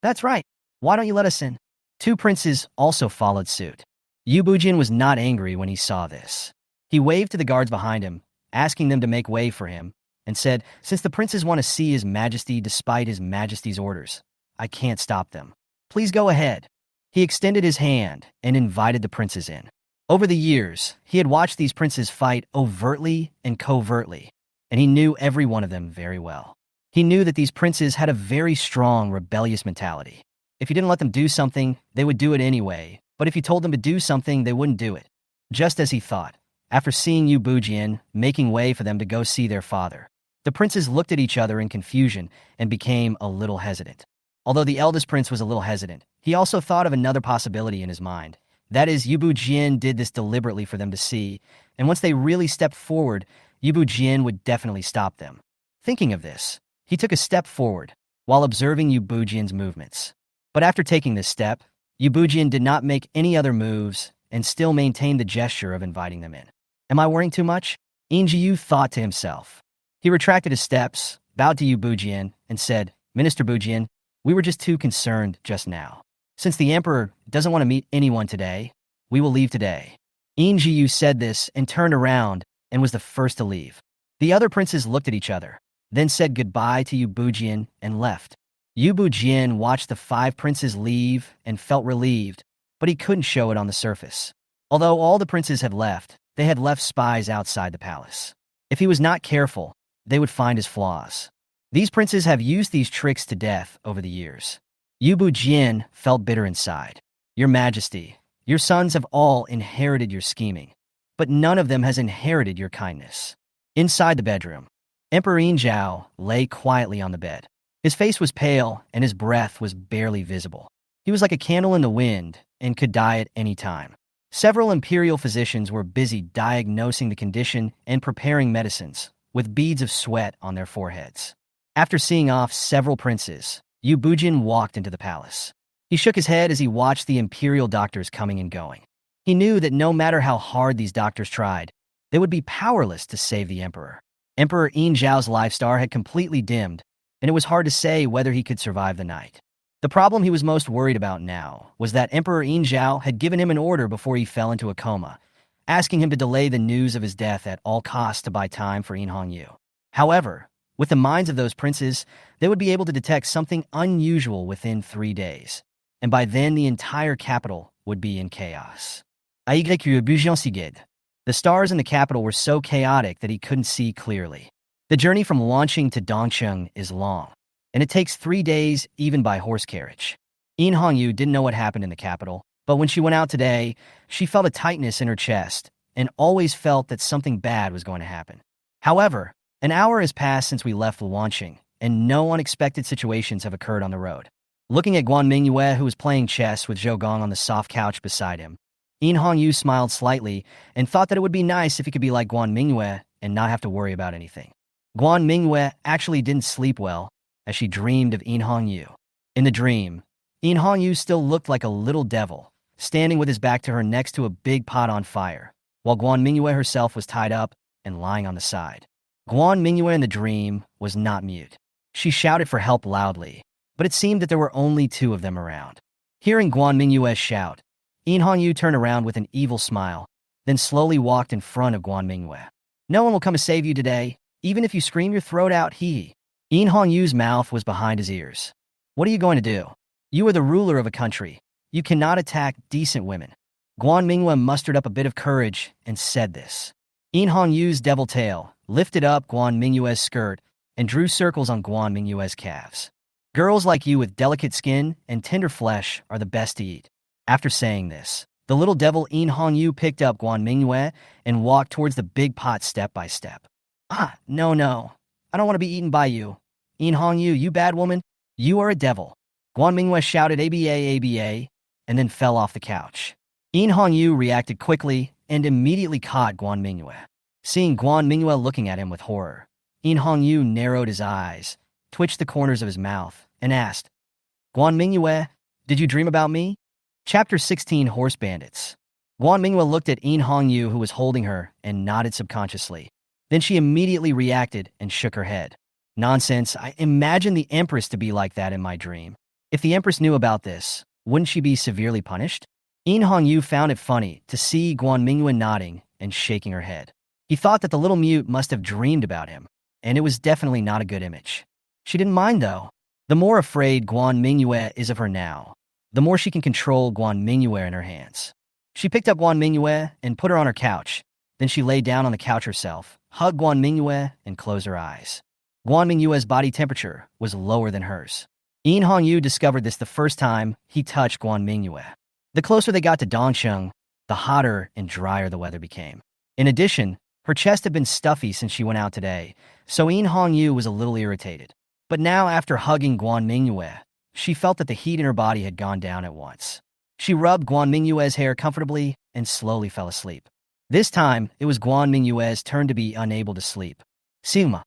"That's right. Why don't you let us in?" 2 princes also followed suit. Yu Bujian was not angry when he saw this. He waved to the guards behind him, asking them to make way for him, and said, "Since the princes want to see His Majesty despite His Majesty's orders, I can't stop them. Please go ahead." He extended his hand and invited the princes in. Over the years, he had watched these princes fight overtly and covertly, and he knew every one of them very well. He knew that these princes had a very strong rebellious mentality. If you didn't let them do something, they would do it anyway, but if you told them to do something, they wouldn't do it. Just as he thought, after seeing Yu Bujian making way for them to go see their father, the princes looked at each other in confusion and became a little hesitant. Although the eldest prince was a little hesitant, he also thought of another possibility in his mind, That is, Yubu Jian did this deliberately for them to see, and once they really stepped forward, Yubu Jian would definitely stop them. Thinking of this, he took a step forward, while observing Yubu Jian's movements. But after taking this step, Yubu Jian did not make any other moves and still maintained the gesture of inviting them in. Am I worrying too much? In Jiu thought to himself. He retracted his steps, bowed to Yubu Jian, and said, Minister Bujian, we were just too concerned just now. Since the emperor doesn't want to meet anyone today, we will leave today. In Jiu said this and turned around and was the first to leave. The other princes looked at each other, then said goodbye to Yubu Jian and left. Yubu Jian watched the 5 princes leave and felt relieved, but he couldn't show it on the surface. Although all the princes had left, they had left spies outside the palace. If he was not careful, they would find his flaws. These princes have used these tricks to death over the years. Yubu Jian felt bitter inside. Your Majesty, your sons have all inherited your scheming, but none of them has inherited your kindness. Inside the bedroom, Emperor Yinzhao lay quietly on the bed. His face was pale and his breath was barely visible. He was like a candle in the wind and could die at any time. Several imperial physicians were busy diagnosing the condition and preparing medicines, with beads of sweat on their foreheads. After seeing off several princes, Yu Bujin walked into the palace. He shook his head as he watched the imperial doctors coming and going. He knew that no matter how hard these doctors tried, they would be powerless to save the emperor. Emperor Yin Zhao's life star had completely dimmed, and it was hard to say whether he could survive the night. The problem he was most worried about now was that Emperor Yin Zhao had given him an order before he fell into a coma, asking him to delay the news of his death at all costs to buy time for Yin Hongyu. However, with the minds of those princes, they would be able to detect something unusual within 3 days, and by then the entire capital would be in chaos. The stars in the capital were so chaotic that he couldn't see clearly. The journey from Wanqing to Dongcheng is long, and it takes 3 days even by horse carriage. Yin Hongyu didn't know what happened in the capital, but when she went out today, she felt a tightness in her chest and always felt that something bad was going to happen. However, an hour has passed since we left Wanqing, and no unexpected situations have occurred on the road. Looking at Guan Mingyue, who was playing chess with Jong on the soft couch beside him, Yin Hongyu smiled slightly and thought that it would be nice if he could be like Guan Mingyue and not have to worry about anything. Guan Mingyue actually didn't sleep well, as she dreamed of Yin Hongyu. In the dream, Yin Hongyu still looked like a little devil, standing with his back to her next to a big pot on fire, while Guan Mingyue herself was tied up and lying on the side. Guan Mingyue in the dream was not mute. She shouted for help loudly, but it seemed that there were only 2 of them around. Hearing Guan Mingyue shout, Yin Hongyu turned around with an evil smile, then slowly walked in front of Guan Mingyue. No one will come to save you today, even if you scream your throat out, hee. Yin Hongyu's mouth was behind his ears. What are you going to do? You are the ruler of a country. You cannot attack decent women. Guan Mingyue mustered up a bit of courage and said this. Yin Hongyu's devil tail lifted up Guan Mingyue's skirt and drew circles on Guan Mingyue's calves. Girls like you with delicate skin and tender flesh are the best to eat. After saying this, the little devil Yin Hongyu picked up Guan Mingyue and walked towards the big pot step by step. No. I don't want to be eaten by you. Yin Hongyu, you bad woman. You are a devil. Guan Mingyue shouted ABA, and then fell off the couch. Yin Hongyu reacted quickly and immediately caught Guan Mingyue. Seeing Guan Mingyue looking at him with horror, Yin Hongyu narrowed his eyes, twitched the corners of his mouth, and asked, Guan Mingyue, did you dream about me? Chapter 16 Horse Bandits. Guan Mingyue looked at Yin Hongyu, who was holding her, and nodded subconsciously. Then she immediately reacted and shook her head. Nonsense, I imagined the Empress to be like that in my dream. If the Empress knew about this, wouldn't she be severely punished? Yin Hongyu found it funny to see Guan Mingyue nodding and shaking her head. He thought that the little mute must have dreamed about him, and it was definitely not a good image. She didn't mind, though. The more afraid Guan Mingyue is of her now, the more she can control Guan Mingyue in her hands. She picked up Guan Mingyue and put her on her couch. Then she lay down on the couch herself, hugged Guan Mingyue, and closed her eyes. Guan Mingyue's body temperature was lower than hers. Yin Hongyu discovered this the first time he touched Guan Mingyue. The closer they got to Dongcheng, the hotter and drier the weather became. In addition, her chest had been stuffy since she went out today, so Yin Hongyu was a little irritated. But now, after hugging Guan Mingyue, she felt that the heat in her body had gone down at once. She rubbed Guan Mingyue's hair comfortably and slowly fell asleep. This time, it was Guan Mingyue's turn to be unable to sleep. Sima,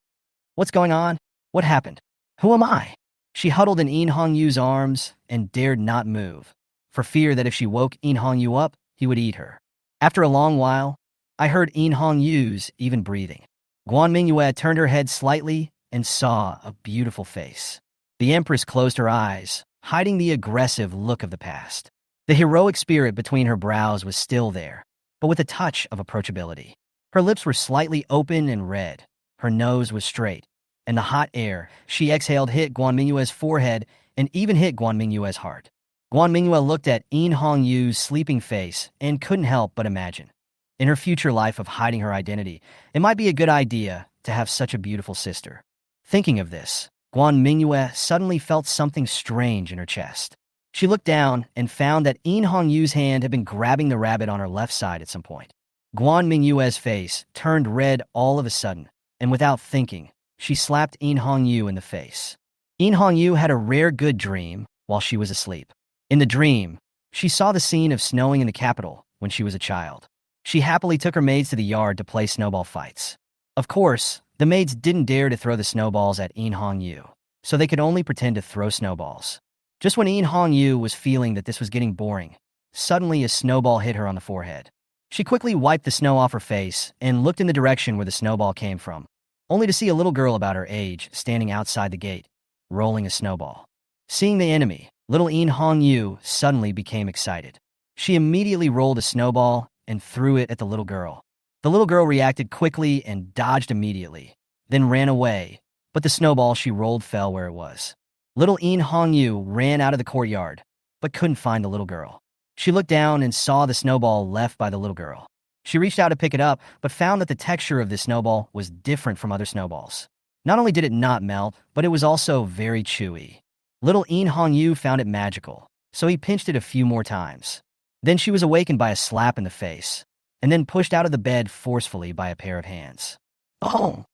what's going on? What happened? Who am I? She huddled in In Hongyu's arms and dared not move, for fear that if she woke In Hongyu up, he would eat her. After a long while, I heard In Hongyu's even breathing. Guan Mingyue turned her head slightly and saw a beautiful face. The Empress closed her eyes, hiding the aggressive look of the past. The heroic spirit between her brows was still there, but with a touch of approachability. Her lips were slightly open and red. Her nose was straight, and the hot air she exhaled hit Guan Mingyue's forehead and even hit Guan Mingyue's heart. Guan Mingyue looked at In Hongyu's sleeping face and couldn't help but imagine. In her future life of hiding her identity, it might be a good idea to have such a beautiful sister. Thinking of this, Guan Mingyue suddenly felt something strange in her chest. She looked down and found that In Hongyu's hand had been grabbing the rabbit on her left side at some point. Guan Mingyue's face turned red all of a sudden, and without thinking, she slapped In Hongyu in the face. In Hongyu had a rare good dream while she was asleep. In the dream, she saw the scene of snowing in the capital when she was a child. She happily took her maids to the yard to play snowball fights. Of course, the maids didn't dare to throw the snowballs at In Hongyu, so they could only pretend to throw snowballs. Just when In Hongyu was feeling that this was getting boring, suddenly a snowball hit her on the forehead. She quickly wiped the snow off her face and looked in the direction where the snowball came from, only to see a little girl about her age standing outside the gate, rolling a snowball. Seeing the enemy, little In Hongyu suddenly became excited. She immediately rolled a snowball and threw it at the little girl. The little girl reacted quickly and dodged immediately, then ran away, but the snowball she rolled fell where it was. Little In Hongyu ran out of the courtyard, but couldn't find the little girl. She looked down and saw the snowball left by the little girl. She reached out to pick it up, but found that the texture of this snowball was different from other snowballs. Not only did it not melt, but it was also very chewy. Little In Hongyu found it magical, so he pinched it a few more times. Then she was awakened by a slap in the face, and then pushed out of the bed forcefully by a pair of hands. Oh!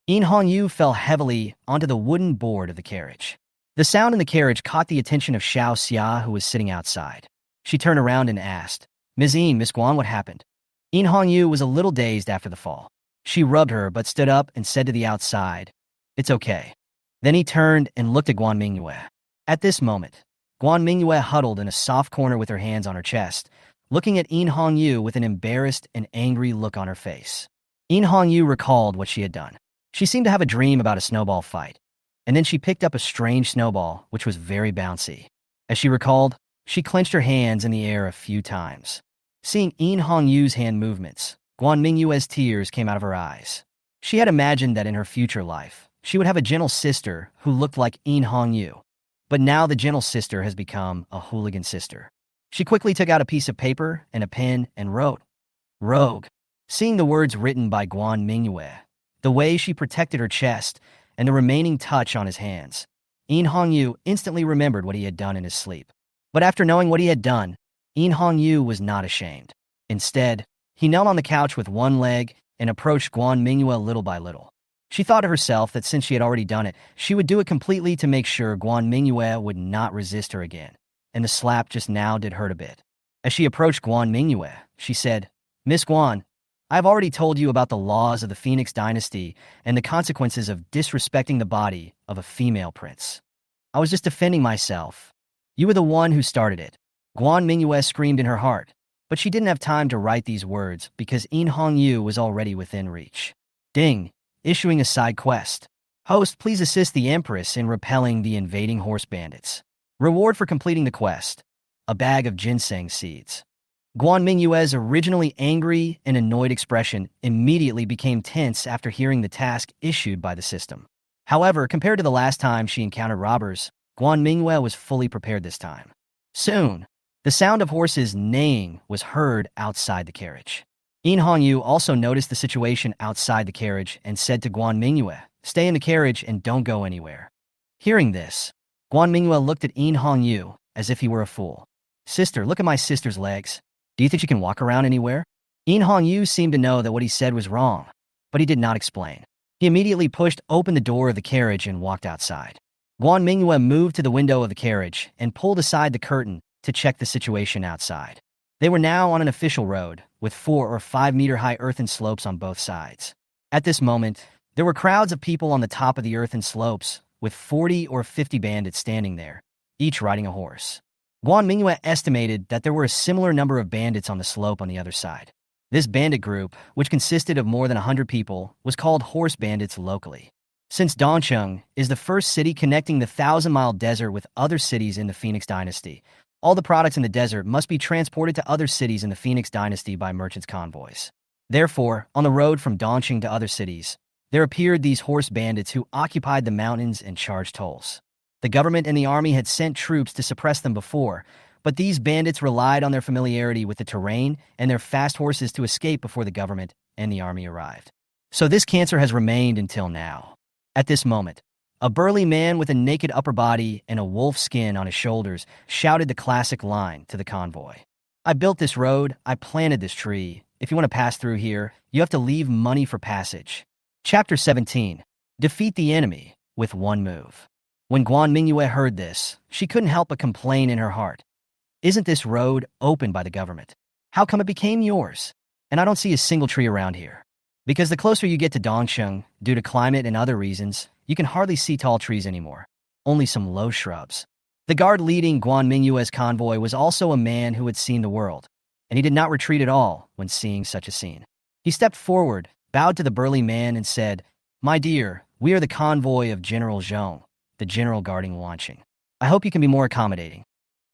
In Hongyu fell heavily onto the wooden board of the carriage. The sound in the carriage caught the attention of Xiao Xia, who was sitting outside. She turned around and asked, Miss Guan, what happened? In Hongyu was a little dazed after the fall. She rubbed her but stood up and said to the outside, It's okay. Then he turned and looked at Guan Mingyue. At this moment, Guan Mingyue huddled in a soft corner with her hands on her chest, looking at In Hongyu with an embarrassed and angry look on her face. In Hongyu recalled what she had done. She seemed to have a dream about a snowball fight, and then she picked up a strange snowball which was very bouncy. As she recalled, she clenched her hands in the air a few times. Seeing In Hongyu's hand movements, Guan Mingyue's tears came out of her eyes. She had imagined that in her future life, she would have a gentle sister who looked like In Hongyu, but now the gentle sister has become a hooligan sister. She quickly took out a piece of paper and a pen and wrote, Rogue. Seeing the words written by Guan Mingyue, the way she protected her chest, and the remaining touch on his hands, In Hongyu instantly remembered what he had done in his sleep. But after knowing what he had done, In Hongyu was not ashamed. Instead, he knelt on the couch with one leg and approached Guan Mingyue little by little. She thought to herself that since she had already done it, she would do it completely to make sure Guan Mingyue would not resist her again, and the slap just now did hurt a bit. As she approached Guan Mingyue, she said, Miss Guan, I've already told you about the laws of the Phoenix dynasty and the consequences of disrespecting the body of a female prince. I was just defending myself. You were the one who started it. Guan Mingyue screamed in her heart, but she didn't have time to write these words because In Hongyu was already within reach. Ding, issuing a side quest. Host, please assist the Empress in repelling the invading horse bandits. Reward for completing the quest, a bag of ginseng seeds. Guan Mingyue's originally angry and annoyed expression immediately became tense after hearing the task issued by the system. However, compared to the last time she encountered robbers, Guan Mingyue was fully prepared this time. Soon, the sound of horses neighing was heard outside the carriage. In Hongyu also noticed the situation outside the carriage and said to Guan Mingyue, Stay in the carriage and don't go anywhere. Hearing this, Guan Mingyue looked at In Hongyu as if he were a fool. Sister, look at my sister's legs. Do you think she can walk around anywhere? In Hongyu seemed to know that what he said was wrong, but he did not explain. He immediately pushed open the door of the carriage and walked outside. Guan Mingyue moved to the window of the carriage and pulled aside the curtain to check the situation outside. They were now on an official road, with 4 or 5 meter high earthen slopes on both sides. At this moment, there were crowds of people on the top of the earthen slopes, with 40 or 50 bandits standing there, each riding a horse. Guan Mingyue estimated that there were a similar number of bandits on the slope on the other side. This bandit group, which consisted of more than 100 people, was called horse bandits locally. Since Dongcheng is the first city connecting the 1,000-mile desert with other cities in the Phoenix Dynasty, all the products in the desert must be transported to other cities in the Phoenix Dynasty by merchants' convoys. Therefore, on the road from Dongcheng to other cities, there appeared these horse bandits who occupied the mountains and charged tolls. The government and the army had sent troops to suppress them before, but these bandits relied on their familiarity with the terrain and their fast horses to escape before the government and the army arrived. So this cancer has remained until now. At this moment, a burly man with a naked upper body and a wolf skin on his shoulders shouted the classic line to the convoy. I built this road, I planted this tree. If you want to pass through here, you have to leave money for passage. Chapter 17. Defeat the enemy with one move. When Guan Mingyue heard this, she couldn't help but complain in her heart. Isn't this road opened by the government? How come it became yours? And I don't see a single tree around here. Because the closer you get to Dongcheng, due to climate and other reasons, you can hardly see tall trees anymore, only some low shrubs. The guard leading Guan Mingyue's convoy was also a man who had seen the world, and he did not retreat at all when seeing such a scene. He stepped forward, bowed to the burly man, and said, "My dear, we are the convoy of General Jong, the general guarding Wanqing. I hope you can be more accommodating."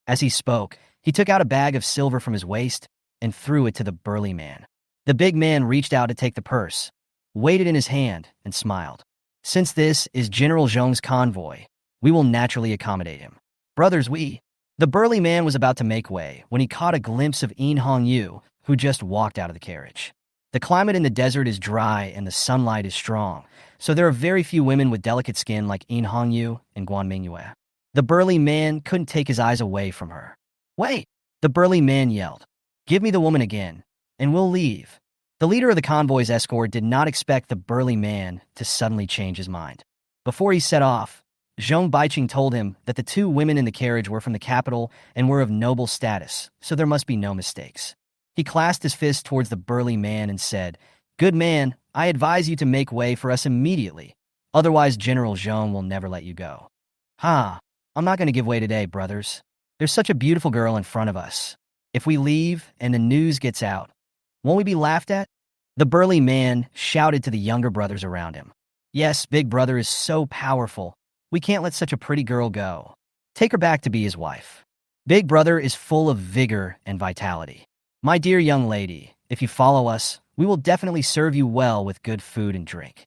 As he spoke, he took out a bag of silver from his waist and threw it to the burly man. The big man reached out to take the purse, weighed it in his hand, and smiled. "Since this is General Zhong's convoy, we will naturally accommodate him. Brothers, we..." The burly man was about to make way when he caught a glimpse of Yu, who just walked out of the carriage. The climate in the desert is dry and the sunlight is strong, so there are very few women with delicate skin like Yu and Guan Mingyue. The burly man couldn't take his eyes away from her. "Wait!" The burly man yelled. "Give me the woman again, and we'll leave." The leader of the convoy's escort did not expect the burly man to suddenly change his mind. Before he set off, Zhong Baiqing told him that the 2 women in the carriage were from the capital and were of noble status, so there must be no mistakes. He clasped his fist towards the burly man and said, "Good man, I advise you to make way for us immediately. Otherwise, General Zhong will never let you go." "Ha, I'm not going to give way today, brothers. There's such a beautiful girl in front of us. If we leave and the news gets out, won't we be laughed at?" The burly man shouted to the younger brothers around him. "Yes, Big Brother is so powerful. We can't let such a pretty girl go. Take her back to be his wife. Big Brother is full of vigor and vitality. My dear young lady, if you follow us, we will definitely serve you well with good food and drink."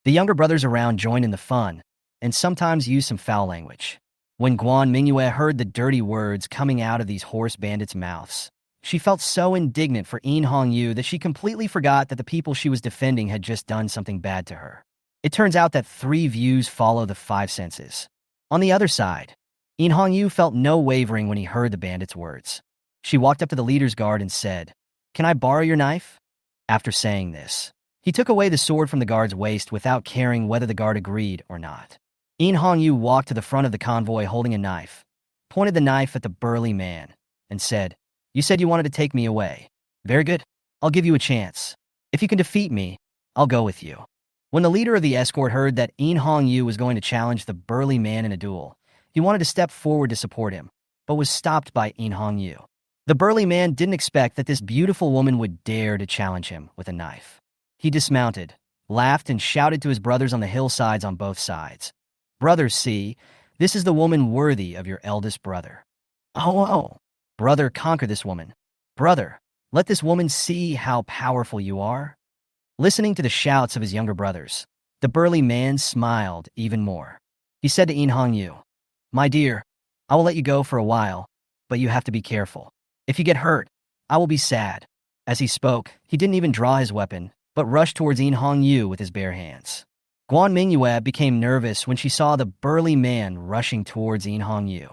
The younger brothers around joined in the fun, and sometimes used some foul language. When Guan Mingyue heard the dirty words coming out of these horse bandits' mouths, she felt so indignant for Yu that she completely forgot that the people she was defending had just done something bad to her. It turns out that 3 views follow the 5 senses. On the other side, Yu felt no wavering when he heard the bandits' words. She walked up to the leader's guard and said, "Can I borrow your knife?" After saying this, he took away the sword from the guard's waist without caring whether the guard agreed or not. Yu walked to the front of the convoy holding a knife, pointed the knife at the burly man, and said, "You said you wanted to take me away. Very good. I'll give you a chance. If you can defeat me, I'll go with you." When the leader of the escort heard that Yu was going to challenge the burly man in a duel, he wanted to step forward to support him, but was stopped by Yu. The burly man didn't expect that this beautiful woman would dare to challenge him with a knife. He dismounted, laughed, and shouted to his brothers on the hillsides on both sides, "Brothers, see, this is the woman worthy of your eldest brother. Oh, brother, conquer this woman. Brother, let this woman see how powerful you are." Listening to the shouts of his younger brothers, the burly man smiled even more. He said to Yu, "My dear, I will let you go for a while, but you have to be careful. If you get hurt, I will be sad." As he spoke, he didn't even draw his weapon, but rushed towards Yu with his bare hands. Guan Mingyue became nervous when she saw the burly man rushing towards Yu.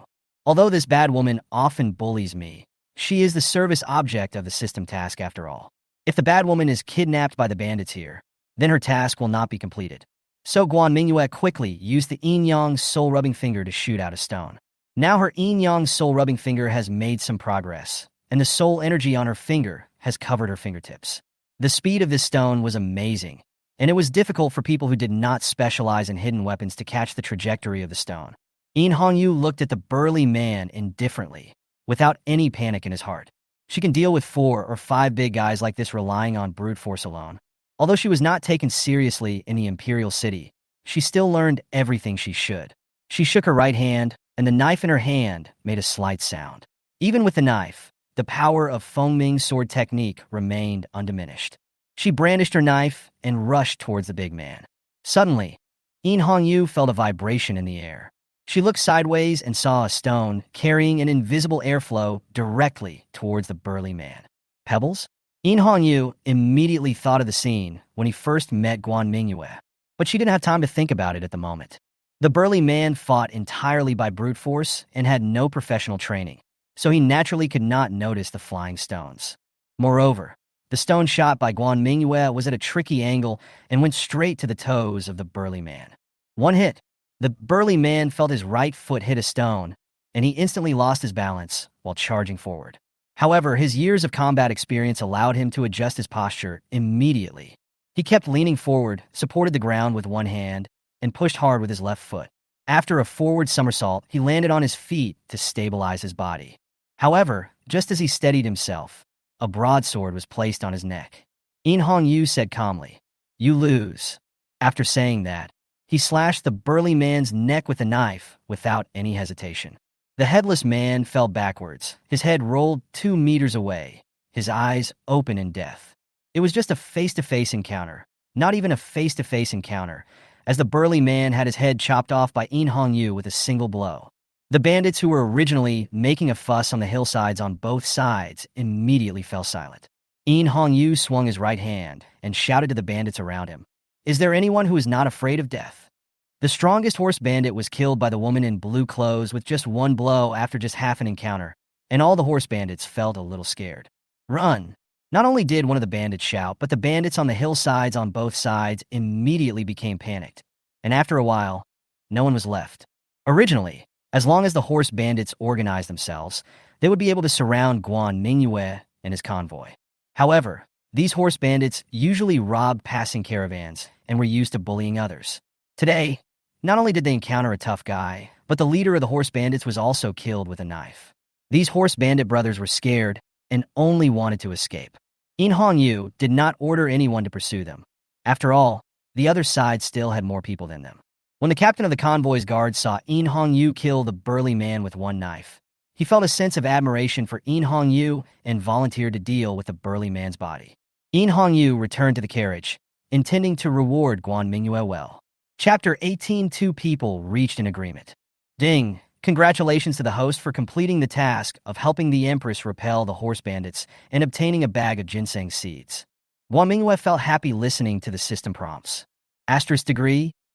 "Although this bad woman often bullies me, she is the service object of the system task after all. If the bad woman is kidnapped by the bandits here, then her task will not be completed." So Guan Mingyue quickly used the yin-yang soul-rubbing finger to shoot out a stone. Now her yin-yang soul-rubbing finger has made some progress, and the soul energy on her finger has covered her fingertips. The speed of this stone was amazing, and it was difficult for people who did not specialize in hidden weapons to catch the trajectory of the stone. Yin Hongyu looked at the burly man indifferently, without any panic in his heart. She can deal with 4 or 5 big guys like this relying on brute force alone. Although she was not taken seriously in the Imperial City, she still learned everything she should. She shook her right hand, and the knife in her hand made a slight sound. Even with the knife, the power of Fengming's sword technique remained undiminished. She brandished her knife and rushed towards the big man. Suddenly, Yin Hongyu felt a vibration in the air. She looked sideways and saw a stone carrying an invisible airflow directly towards the burly man. Pebbles? Yin Hongyu immediately thought of the scene when he first met Guan Mingyue, but she didn't have time to think about it at the moment. The burly man fought entirely by brute force and had no professional training, so he naturally could not notice the flying stones. Moreover, the stone shot by Guan Mingyue was at a tricky angle and went straight to the toes of the burly man. One hit. The burly man felt his right foot hit a stone, and he instantly lost his balance while charging forward. However, his years of combat experience allowed him to adjust his posture immediately. He kept leaning forward, supported the ground with one hand, and pushed hard with his left foot. After a forward somersault, he landed on his feet to stabilize his body. However, just as he steadied himself, a broadsword was placed on his neck. Yin Hongyu said calmly, "You lose." After saying that, he slashed the burly man's neck with a knife without any hesitation. The headless man fell backwards, his head rolled 2 meters away, his eyes open in death. It was just a face-to-face encounter, not even a face-to-face encounter, as the burly man had his head chopped off by Yin Hongyu with a single blow. The bandits who were originally making a fuss on the hillsides on both sides immediately fell silent. Yin Hongyu swung his right hand and shouted to the bandits around him, "Is there anyone who is not afraid of death?" The strongest horse bandit was killed by the woman in blue clothes with just one blow after just half an encounter, and all the horse bandits felt a little scared. "Run!" Not only did one of the bandits shout, but the bandits on the hillsides on both sides immediately became panicked, and after a while, no one was left. Originally, as long as the horse bandits organized themselves, they would be able to surround Guan Mingyue and his convoy. However, these horse bandits usually robbed passing caravans and were used to bullying others. Today, not only did they encounter a tough guy, but the leader of the horse bandits was also killed with a knife. These horse bandit brothers were scared and only wanted to escape. Yin Hongyu did not order anyone to pursue them. After all, the other side still had more people than them. When the captain of the convoy's guards saw Yin Hongyu kill the burly man with one knife, he felt a sense of admiration for Yin Hongyu and volunteered to deal with the burly man's body. Yin Hongyu returned to the carriage, intending to reward Guan Mingyue well. Chapter 18. 2 people reached an agreement. Ding! Congratulations to the host for completing the task of helping the Empress repel the horse bandits and obtaining a bag of ginseng seeds. Guan Mingyue felt happy listening to the system prompts.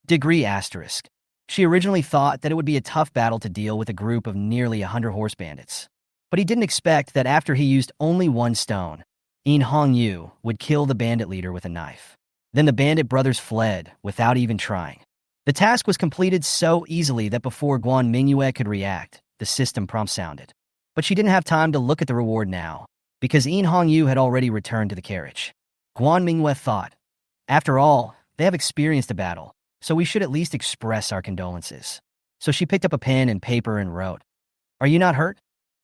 Degree asterisk. She originally thought that it would be a tough battle to deal with a group of nearly 100 horse bandits. But he didn't expect that after he used only one stone, Yin Hongyu would kill the bandit leader with a knife. Then the bandit brothers fled without even trying. The task was completed so easily that before Guan Mingyue could react, the system prompt sounded. But she didn't have time to look at the reward now, because Yin Hongyu had already returned to the carriage. Guan Mingyue thought, after all, they have experienced a battle, so we should at least express our condolences. So she picked up a pen and paper and wrote, "Are you not hurt?"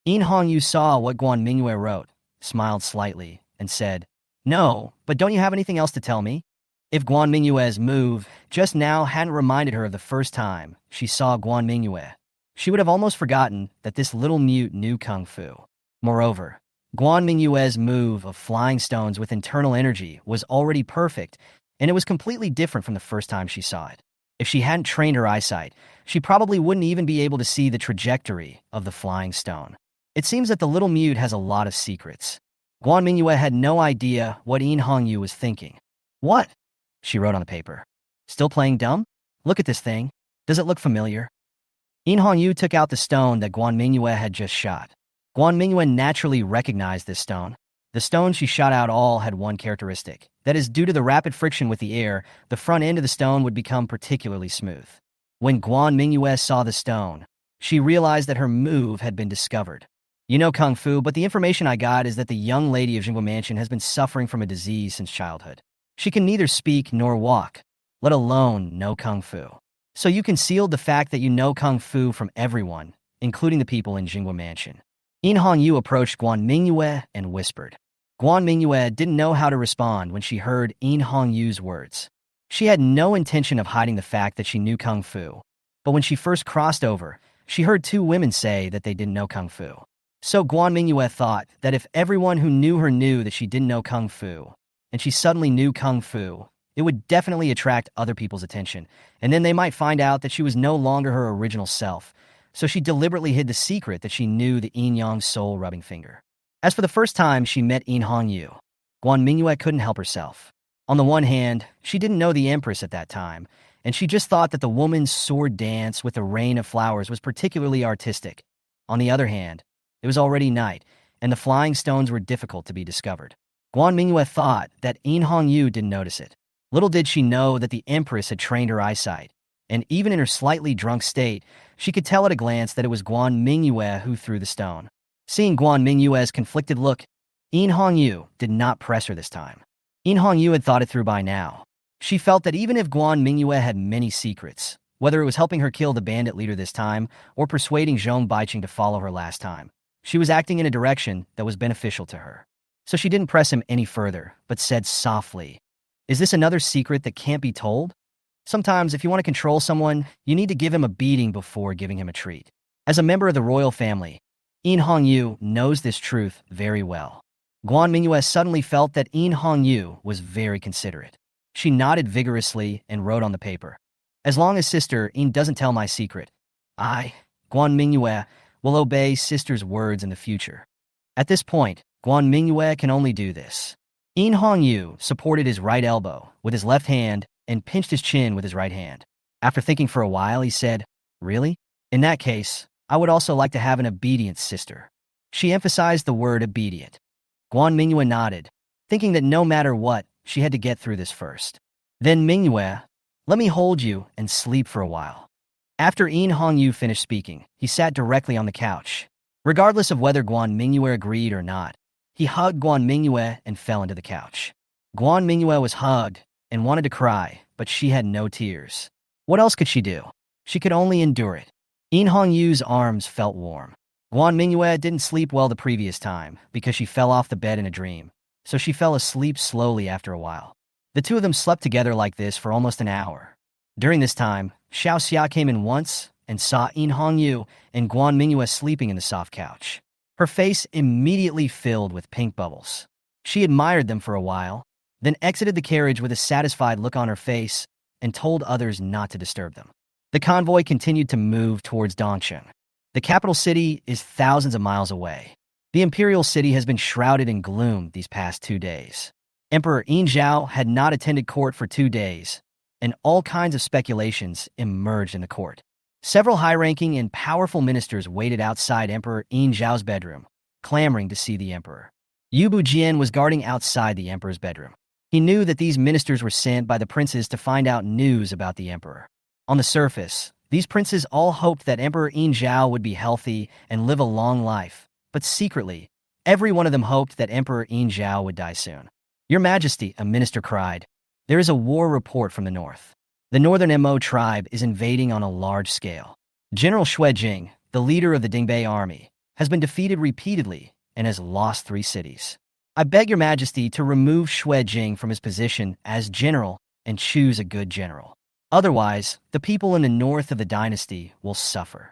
Yin Hongyu saw what Guan Mingyue wrote, smiled slightly, and said, "No, but don't you have anything else to tell me?" If Guan Mingyue's move just now hadn't reminded her of the first time she saw Guan Mingyue, she would have almost forgotten that this little mute knew kung fu. Moreover, Guan Mingyue's move of flying stones with internal energy was already perfect, and it was completely different from the first time she saw it. If she hadn't trained her eyesight, she probably wouldn't even be able to see the trajectory of the flying stone. It seems that the little mute has a lot of secrets. Guan Mingyue had no idea what Yin Hongyu was thinking. "What?" she wrote on the paper. "Still playing dumb? Look at this thing. Does it look familiar?" Yin Hongyu took out the stone that Guan Mingyue had just shot. Guan Mingyue naturally recognized this stone. The stones she shot out all had one characteristic. That is, due to the rapid friction with the air, the front end of the stone would become particularly smooth. When Guan Mingyue saw the stone, She realized that her move had been discovered. You know Kung Fu, but the information I got is that the young lady of Jingwu Mansion has been suffering from a disease since childhood. She can neither speak nor walk, let alone know Kung Fu. So you concealed the fact that you know Kung Fu from everyone, including the people in Jingwu Mansion. In Hongyu approached Guan Mingyue and whispered. Guan Mingyue didn't know how to respond when she heard In Hongyu's words. She had no intention of hiding the fact that she knew Kung Fu, but when she first crossed over, she heard two women say that they didn't know Kung Fu. So Guan Mingyue thought that if everyone who knew her knew that she didn't know Kung Fu, and she suddenly knew Kung Fu, it would definitely attract other people's attention, and then they might find out that she was no longer her original self. So she deliberately hid the secret that she knew the Yin Yang soul rubbing finger. As for the first time she met In Hongyu, Guan Mingyue couldn't help herself. On the one hand, she didn't know the Empress at that time, and she just thought that the woman's sword dance with the rain of flowers was particularly artistic. On the other hand, it was already night, and the flying stones were difficult to be discovered. Guan Mingyue thought that In Hongyu didn't notice it. Little did she know that the Empress had trained her eyesight, and even in her slightly drunk state, she could tell at a glance that it was Guan Mingyue who threw the stone. Seeing Guan Mingyue's conflicted look, In Hongyu did not press her this time. In Hongyu had thought it through by now. She felt that even if Guan Mingyue had many secrets, whether it was helping her kill the bandit leader this time or persuading Jong to follow her last time, she was acting in a direction that was beneficial to her. So she didn't press him any further, but said softly, "Is this another secret that can't be told?" Sometimes, if you want to control someone, you need to give him a beating before giving him a treat. As a member of the royal family, In Hongyu knows this truth very well. Guan Mingyue suddenly felt that In Hongyu was very considerate. She nodded vigorously and wrote on the paper, "As long as Sister In doesn't tell my secret, I, Guan Mingyue, will obey Sister's words in the future." At this point, Guan Mingyue can only do this. In Hongyu supported his right elbow with his left hand and pinched his chin with his right hand. After thinking for a while, he said, "Really? In that case, I would also like to have an obedient sister." She emphasized the word obedient. Guan Mingyue nodded, thinking that no matter what, she had to get through this first. Then Mingyue, "Let me hold you and sleep for a while." After In Hongyu finished speaking, he sat directly on the couch. Regardless of whether Guan Mingyue agreed or not, he hugged Guan Mingyue and fell into the couch. Guan Mingyue was hugged and wanted to cry, but she had no tears. What else could she do? She could only endure it. In Hongyu's arms felt warm. Guan Mingyue didn't sleep well the previous time because she fell off the bed in a dream, so she fell asleep slowly after a while. The two of them slept together like this for almost an hour. During this time, Xiao Xia came in once and saw In Hongyu and Guan Mingyue sleeping in the soft couch. Her face immediately filled with pink bubbles. She admired them for a while, then exited the carriage with a satisfied look on her face and told others not to disturb them. The convoy continued to move towards Dongcheng. The capital city is thousands of miles away. The imperial city has been shrouded in gloom these past 2 days. Emperor Yin Zhao had not attended court for 2 days, and all kinds of speculations emerged in the court. Several high-ranking and powerful ministers waited outside Emperor Yin Zhao's bedroom, clamoring to see the emperor. Yu Bujian was guarding outside the emperor's bedroom. He knew that these ministers were sent by the princes to find out news about the emperor. On the surface, these princes all hoped that Emperor Yin Zhao would be healthy and live a long life, but secretly, every one of them hoped that Emperor Yin Zhao would die soon. "Your Majesty," a minister cried, "there is a war report from the north. The northern Mo tribe is invading on a large scale. General Xue Jing, the leader of the Dingbei army, has been defeated repeatedly and has lost 3 cities. I beg your Majesty to remove Xue Jing from his position as general and choose a good general. Otherwise, the people in the north of the dynasty will suffer."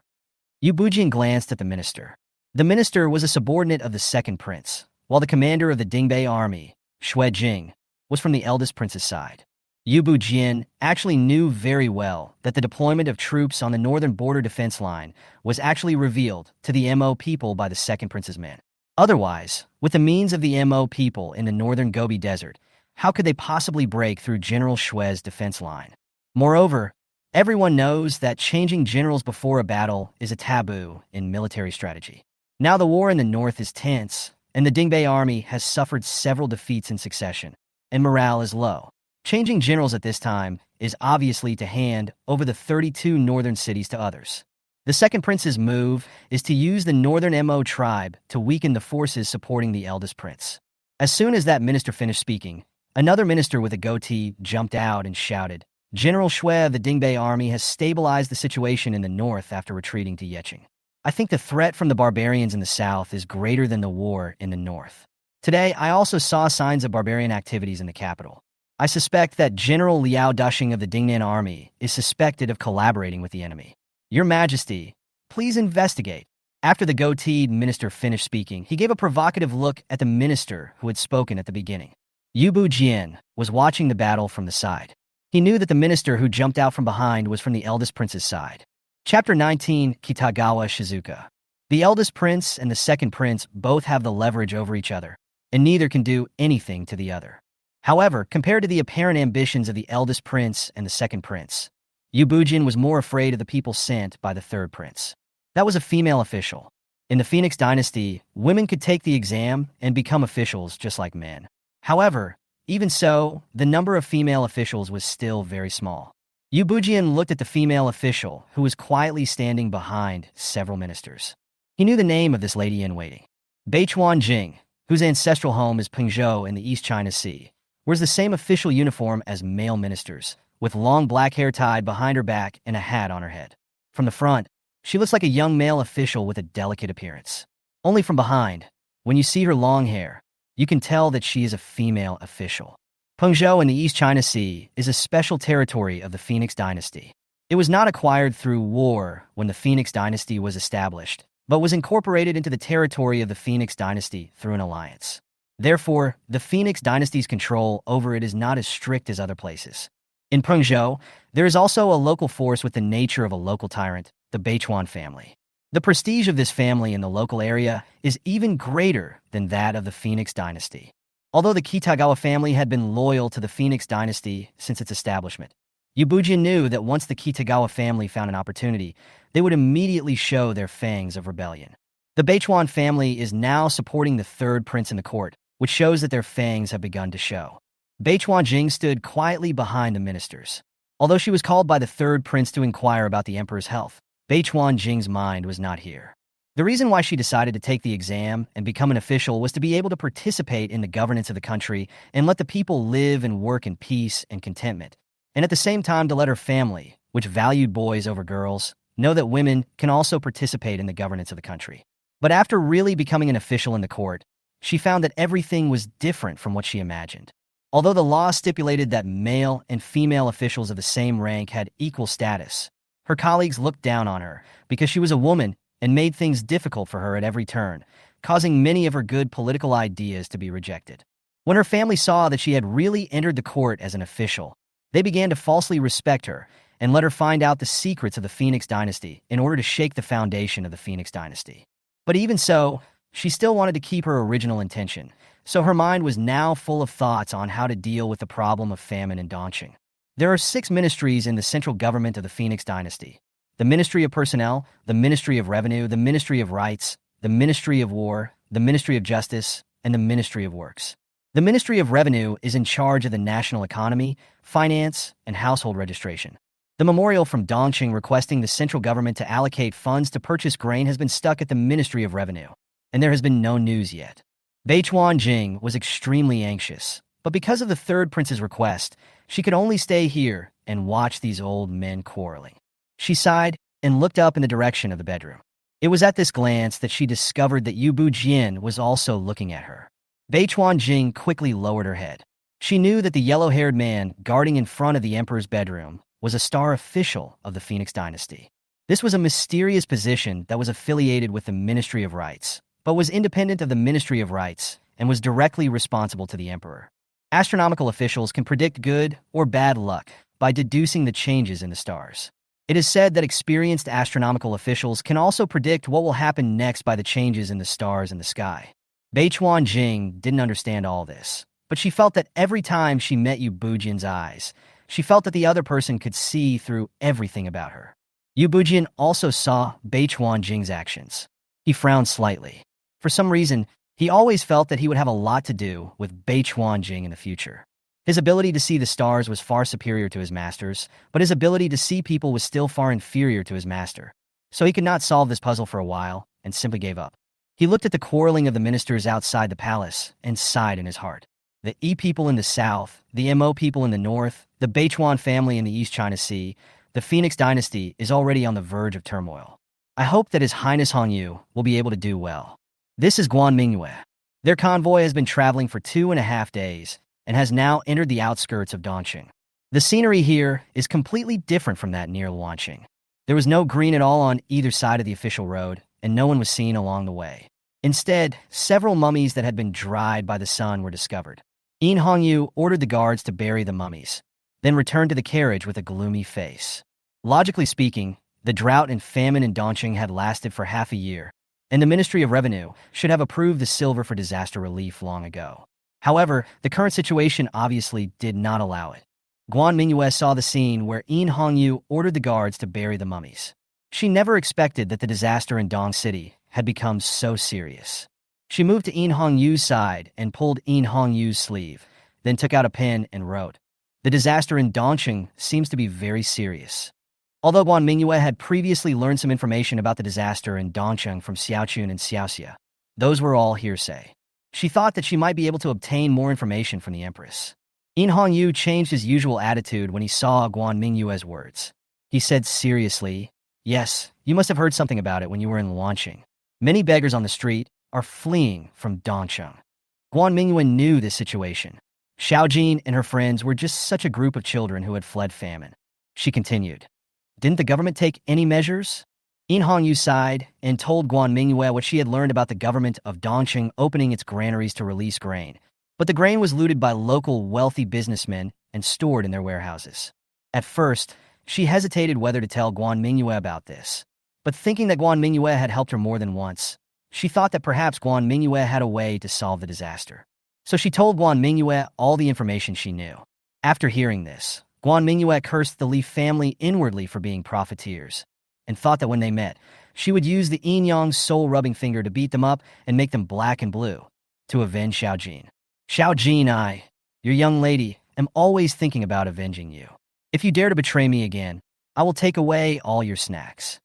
Yu Bujian glanced at the minister. The minister was a subordinate of the second prince, while the commander of the Dingbei army, Xue Jing, was from the eldest prince's side. Yu Bujian actually knew very well that the deployment of troops on the northern border defense line was actually revealed to the Mo people by the second prince's men. Otherwise, with the means of the Mo people in the northern Gobi Desert, how could they possibly break through General Xue's defense line? Moreover, everyone knows that changing generals before a battle is a taboo in military strategy. Now the war in the north is tense, and the Dingbei army has suffered several defeats in succession, and morale is low. Changing generals at this time is obviously to hand over the 32 northern cities to others. The second prince's move is to use the northern Mo tribe to weaken the forces supporting the eldest prince. As soon as that minister finished speaking, another minister with a goatee jumped out and shouted, "General Shui of the Dingbei army has stabilized the situation in the north after retreating to Yecheng. I think the threat from the barbarians in the south is greater than the war in the north. Today, I also saw signs of barbarian activities in the capital. I suspect that General Liao Dushing of the Dingnan army is suspected of collaborating with the enemy. Your Majesty, please investigate." After the goateed minister finished speaking, he gave a provocative look at the minister who had spoken at the beginning. Yubu Jian was watching the battle from the side. He knew that the minister who jumped out from behind was from the eldest prince's side. Chapter 19, Kitagawa Shizuka. The eldest prince and the second prince both have the leverage over each other, and neither can do anything to the other. However, compared to the apparent ambitions of the eldest prince and the second prince, Yubujin was more afraid of the people sent by the third prince. That was a female official. In the Phoenix dynasty, women could take the exam and become officials just like men. However, even so, the number of female officials was still very small. Yubujin looked at the female official, who was quietly standing behind several ministers. He knew the name of this lady-in-waiting. Beichuan Jing, whose ancestral home is Pengzhou in the East China Sea, wears the same official uniform as male ministers, with long black hair tied behind her back and a hat on her head. From the front, she looks like a young male official with a delicate appearance. Only from behind, when you see her long hair, you can tell that she is a female official. Pengzhou in the East China Sea is a special territory of the Phoenix dynasty. It was not acquired through war when the Phoenix dynasty was established, but was incorporated into the territory of the Phoenix dynasty through an alliance. Therefore, the Phoenix dynasty's control over it is not as strict as other places. In Pengzhou, there is also a local force with the nature of a local tyrant, the Beichuan family. The prestige of this family in the local area is even greater than that of the Phoenix dynasty. Although the Kitagawa family had been loyal to the Phoenix dynasty since its establishment, Yubujin knew that once the Kitagawa family found an opportunity, they would immediately show their fangs of rebellion. The Beichuan family is now supporting the third prince in the court, which shows that their fangs have begun to show. Beichuan Jing stood quietly behind the ministers. Although she was called by the third prince to inquire about the emperor's health, Beichuan Jing's mind was not here. The reason why she decided to take the exam and become an official was to be able to participate in the governance of the country and let the people live and work in peace and contentment, and at the same time to let her family, which valued boys over girls, know that women can also participate in the governance of the country. But after really becoming an official in the court, she found that everything was different from what she imagined. Although the law stipulated that male and female officials of the same rank had equal status, her colleagues looked down on her because she was a woman and made things difficult for her at every turn, causing many of her good political ideas to be rejected. When her family saw that she had really entered the court as an official, they began to falsely respect her and let her find out the secrets of the Phoenix dynasty in order to shake the foundation of the Phoenix dynasty. But even so, she still wanted to keep her original intention, so her mind was now full of thoughts on how to deal with the problem of famine and Dongqing. There are 6 ministries in the central government of the Phoenix dynasty: the Ministry of Personnel, the Ministry of Revenue, the Ministry of Rights, the Ministry of War, the Ministry of Justice, and the Ministry of Works. The Ministry of Revenue is in charge of the national economy, finance, and household registration. The memorial from Dongqing requesting the central government to allocate funds to purchase grain has been stuck at the Ministry of Revenue, and there has been no news yet. Beichuan Jing was extremely anxious, but because of the third prince's request, she could only stay here and watch these old men quarreling. She sighed and looked up in the direction of the bedroom. It was at this glance that she discovered that Yu Bujian was also looking at her. Beichuan Jing quickly lowered her head. She knew that the yellow-haired man guarding in front of the emperor's bedroom was a star official of the Phoenix dynasty. This was a mysterious position that was affiliated with the Ministry of Rights, but was independent of the Ministry of Rights and was directly responsible to the emperor. Astronomical officials can predict good or bad luck by deducing the changes in the stars. It is said that experienced astronomical officials can also predict what will happen next by the changes in the stars in the sky. Beichuan Jing didn't understand all this, but she felt that every time she met Yu Bujian's eyes, she felt that the other person could see through everything about her. Yu Bujian also saw Beichuan Jing's actions. He frowned slightly. For some reason, he always felt that he would have a lot to do with Beichuan Jing in the future. His ability to see the stars was far superior to his master's, but his ability to see people was still far inferior to his master. so he could not solve this puzzle for a while and simply gave up. He looked at the quarreling of the ministers outside the palace and sighed in his heart. The E people in the south, the Mo people in the north, the Beichuan family in the East China Sea, the Phoenix dynasty is already on the verge of turmoil. I hope that His Highness Hongyu will be able to do well. This is Guan Mingyue. Their convoy has been traveling for 2.5 days and has now entered the outskirts of Dongqing. The scenery here is completely different from that near Luanqing. There was no green at all on either side of the official road, and no one was seen along the way. Instead, several mummies that had been dried by the sun were discovered. Hongyu ordered the guards to bury the mummies, then returned to the carriage with a gloomy face. Logically speaking, the drought and famine in Dongqing had lasted for half a year, and the Ministry of Revenue should have approved the silver for disaster relief long ago. However, the current situation obviously did not allow it. Guan Mingyue saw the scene where Hongyu ordered the guards to bury the mummies. She never expected that the disaster in Dong City had become so serious. She moved to Hongyu's side and pulled Hongyu's sleeve, then took out a pen and wrote, "The disaster in Dongqing seems to be very serious." Although Guan Mingyue had previously learned some information about the disaster in Dongqing from Xiaochun and Xiaoxia, those were all hearsay. She thought that she might be able to obtain more information from the Empress. Hongyu changed his usual attitude when he saw Guan Mingyue's words. He said seriously, "Yes, you must have heard something about it when you were in Luanqing. Many beggars on the street are fleeing from Dongqing." Guan Mingyue knew this situation. Xiaojin and her friends were just such a group of children who had fled famine. She continued, "Didn't the government take any measures?" Hongyu sighed and told Guan Mingyue what she had learned about the government of Dongqing opening its granaries to release grain. But the grain was looted by local wealthy businessmen and stored in their warehouses. At first, she hesitated whether to tell Guan Mingyue about this. But thinking that Guan Mingyue had helped her more than once, she thought that perhaps Guan Mingyue had a way to solve the disaster. So she told Guan Mingyue all the information she knew. After hearing this, Guan Mingyue cursed the Li family inwardly for being profiteers, and thought that when they met, she would use the Yang's soul-rubbing finger to beat them up and make them black and blue, to avenge Xiaojin. "Xiaojin, your young lady, am always thinking about avenging you. If you dare to betray me again, I will take away all your snacks."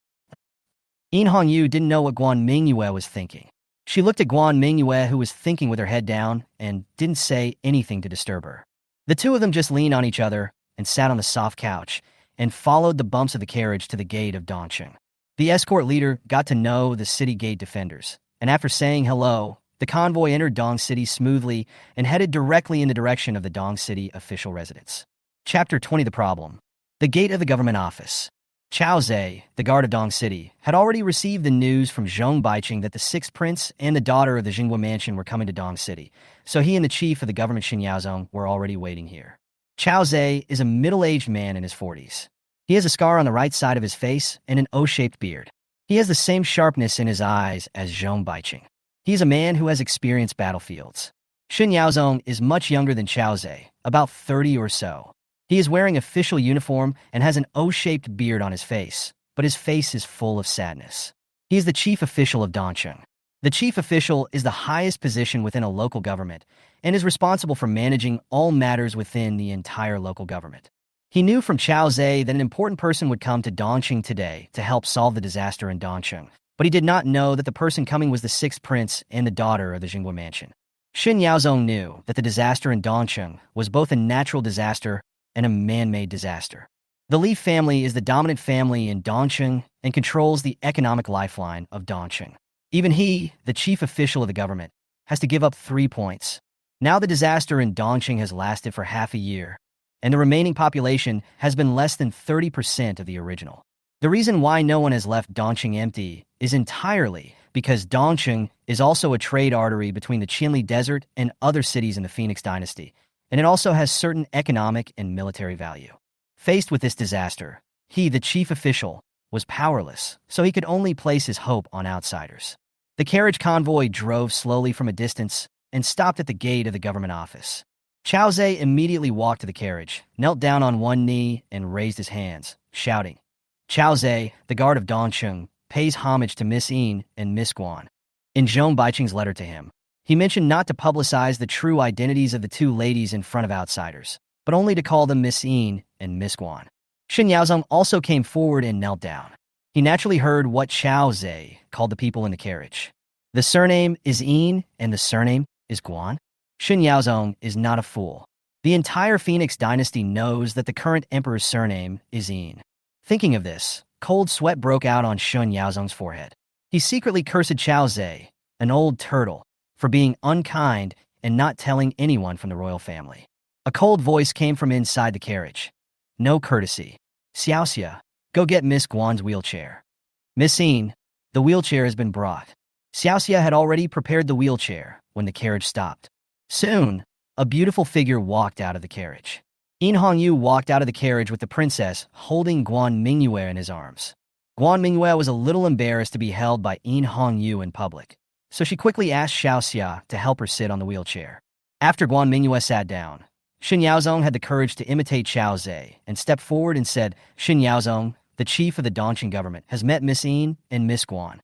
Hongyu didn't know what Guan Mingyue was thinking. She looked at Guan Mingyue, who was thinking with her head down, and didn't say anything to disturb her. The two of them just leaned on each other and sat on the soft couch and followed the bumps of the carriage to the gate of Dongqing. The escort leader got to know the city gate defenders, and after saying hello, the convoy entered Dong City smoothly and headed directly in the direction of the Dong City official residence. Chapter 20: The Problem. The gate of the government office. Chao Zhe, the guard of Dong City, had already received the news from Zhong Baiqing that the sixth prince and the daughter of the Jingwa mansion were coming to Dong City, so he and the chief of the government Xin Yaozong were already waiting here. Chao Zhe is a middle-aged man in his 40s. He has a scar on the right side of his face and an O-shaped beard. He has the same sharpness in his eyes as Zhong Baiqing. He is a man who has experienced battlefields. Xin Yaozong is much younger than Chao Zhe, about 30 or so. He is wearing official uniform and has an O-shaped beard on his face, but his face is full of sadness. He is the chief official of Dongqing. The chief official is the highest position within a local government and is responsible for managing all matters within the entire local government. He knew from Chao Zhe that an important person would come to Dongqing today to help solve the disaster in Dongqing, but he did not know that the person coming was the sixth prince and the daughter of the Jingwa mansion. Xin Yaozong knew that the disaster in Dongqing was both a natural disaster and a man-made disaster. The Li family is the dominant family in Dongqing and controls the economic lifeline of Dongqing. Even he, the chief official of the government, has to give up 3 points. Now the disaster in Dongqing has lasted for half a year, and the remaining population has been less than 30% of the original. The reason why no one has left Dongqing empty is entirely because Dongqing is also a trade artery between the Qinli Desert and other cities in the Phoenix dynasty, and it also has certain economic and military value. Faced with this disaster, he, the chief official, was powerless, so he could only place his hope on outsiders. The carriage convoy drove slowly from a distance and stopped at the gate of the government office. Chao Zhe immediately walked to the carriage, knelt down on one knee, and raised his hands, shouting. Chao Zhe, the guard of Dongqing, pays homage to Miss Yin and Miss Guan. In Zhong Baiqing's letter to him, he mentioned not to publicize the true identities of the two ladies in front of outsiders, but only to call them Miss Yin and Miss Guan. Xin Yaozong also came forward and knelt down. He naturally heard what Chao Zhe called the people in the carriage. The surname is Yin, and the surname is Guan. Shen Yaozong is not a fool. The entire Phoenix dynasty knows that the current emperor's surname is Yin. Thinking of this, cold sweat broke out on Shen Yaozong's forehead. He secretly cursed Chao Zhe, an old turtle, for being unkind and not telling anyone from the royal family. A cold voice came from inside the carriage. No courtesy. Xiaoxia, go get Miss Guan's wheelchair. Miss Yin, the wheelchair has been brought. Xiaoxia had already prepared the wheelchair when the carriage stopped. Soon, a beautiful figure walked out of the carriage. Yin Hongyu walked out of the carriage with the princess holding Guan Mingyue in his arms. Guan Mingyue was a little embarrassed to be held by Yin Hongyu in public, so she quickly asked Xiaoxia to help her sit on the wheelchair. After Guan Mingyue sat down, Shen Yaozong had the courage to imitate Chao Zhe and stepped forward and said, Shen Yaozong, the chief of the Dongqing government, has met Miss Yin and Miss Guan.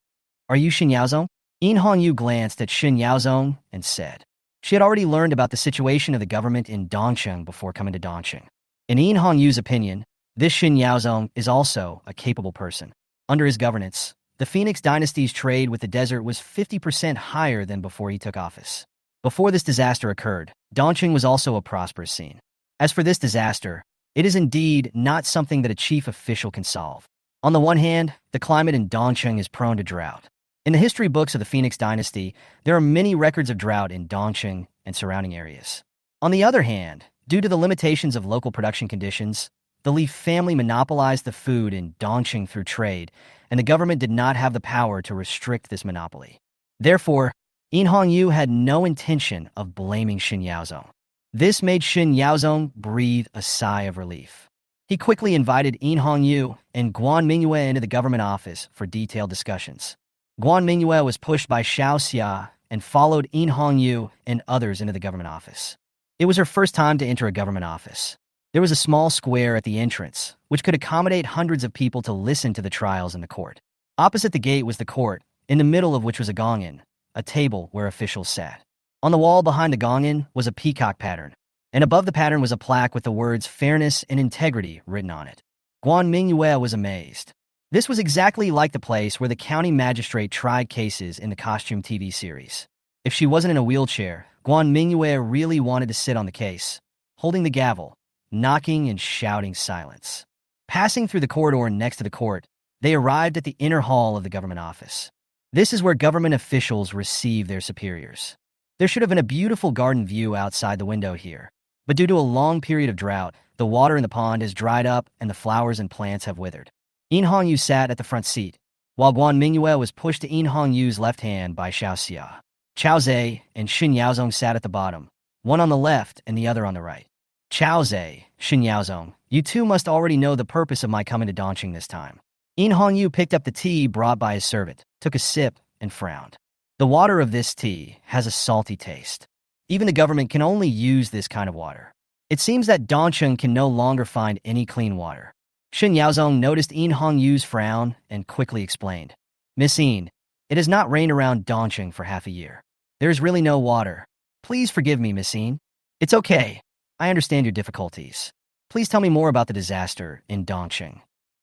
Are you Shen Yaozong? Yin Hongyu glanced at Shen Yaozong and said, she had already learned about the situation of the government in Dongqing before coming to Dongqing. In Yin Hongyu's opinion, this Shen Yaozong is also a capable person. Under his governance, the Phoenix dynasty's trade with the desert was 50% higher than before he took office. Before this disaster occurred, Dongqing was also a prosperous scene. As for this disaster, it is indeed not something that a chief official can solve. On the one hand, the climate in Dongqing is prone to drought. In the history books of the Phoenix dynasty, there are many records of drought in Dongqing and surrounding areas. On the other hand, due to the limitations of local production conditions, the Li family monopolized the food in Dongqing through trade, and the government did not have the power to restrict this monopoly. Therefore, Yin Hongyu had no intention of blaming Shen Yaozong. This made Shen Yaozong breathe a sigh of relief. He quickly invited Yin Hongyu and Guan Mingyue into the government office for detailed discussions. Guan Mingyue was pushed by Xiaoxia and followed Yin Hongyu and others into the government office. It was her first time to enter a government office. There was a small square at the entrance, which could accommodate hundreds of people to listen to the trials in the court. Opposite the gate was the court, in the middle of which was a gongin, a table where officials sat. On the wall behind the gongin was a peacock pattern, and above the pattern was a plaque with the words fairness and integrity written on it. Guan Mingyue was amazed. This was exactly like the place where the county magistrate tried cases in the costume TV series. If she wasn't in a wheelchair, Guan Mingyue really wanted to sit on the case, holding the gavel, knocking and shouting silence. Passing through the corridor next to the court, they arrived at the inner hall of the government office. This is where government officials receive their superiors. There should have been a beautiful garden view outside the window here, but due to a long period of drought, the water in the pond has dried up and the flowers and plants have withered. Yin Hongyu sat at the front seat, while Guan Mingyue was pushed to Yin Hongyu's left hand by Xiaoxia. Chao Zhe and Shen Yaozong sat at the bottom, one on the left and the other on the right. Chao Zhe, Shen Yaozong, you two must already know the purpose of my coming to Dongqing this time. Yin Hongyu picked up the tea brought by his servant, took a sip, and frowned. The water of this tea has a salty taste. Even the government can only use this kind of water. It seems that Dongqing can no longer find any clean water. Shen Yaozong noticed Yin Hongyu's frown and quickly explained. Miss Yin, it has not rained around Dongqing for half a year. There is really no water. Please forgive me, Miss Yin. It's okay. I understand your difficulties. Please tell me more about the disaster in Dongqing.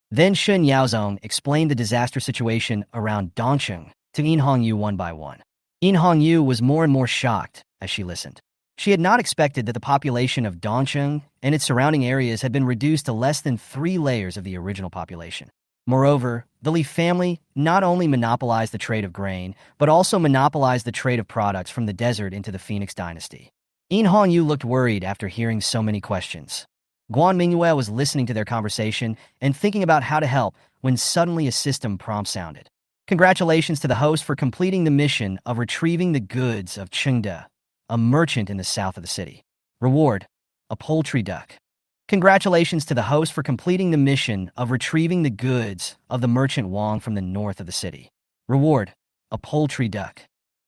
Then Shen Yaozong explained the disaster situation around Dongqing to Yin Hongyu one by one. Yin Hongyu was more and more shocked as she listened. She had not expected that the population of Dongqing and its surrounding areas had been reduced to less than 3 layers of the original population. Moreover, the Li family not only monopolized the trade of grain, but also monopolized the trade of products from the desert into the Phoenix dynasty. Yin Hongyu looked worried after hearing so many questions. Guan Mingyue was listening to their conversation and thinking about how to help when suddenly a system prompt sounded. Congratulations to the host for completing the mission of retrieving the goods of Chengde, a merchant in the south of the city. Reward, a poultry duck. Congratulations to the host for completing the mission of retrieving the goods of the merchant Wang from the north of the city. Reward, a poultry duck.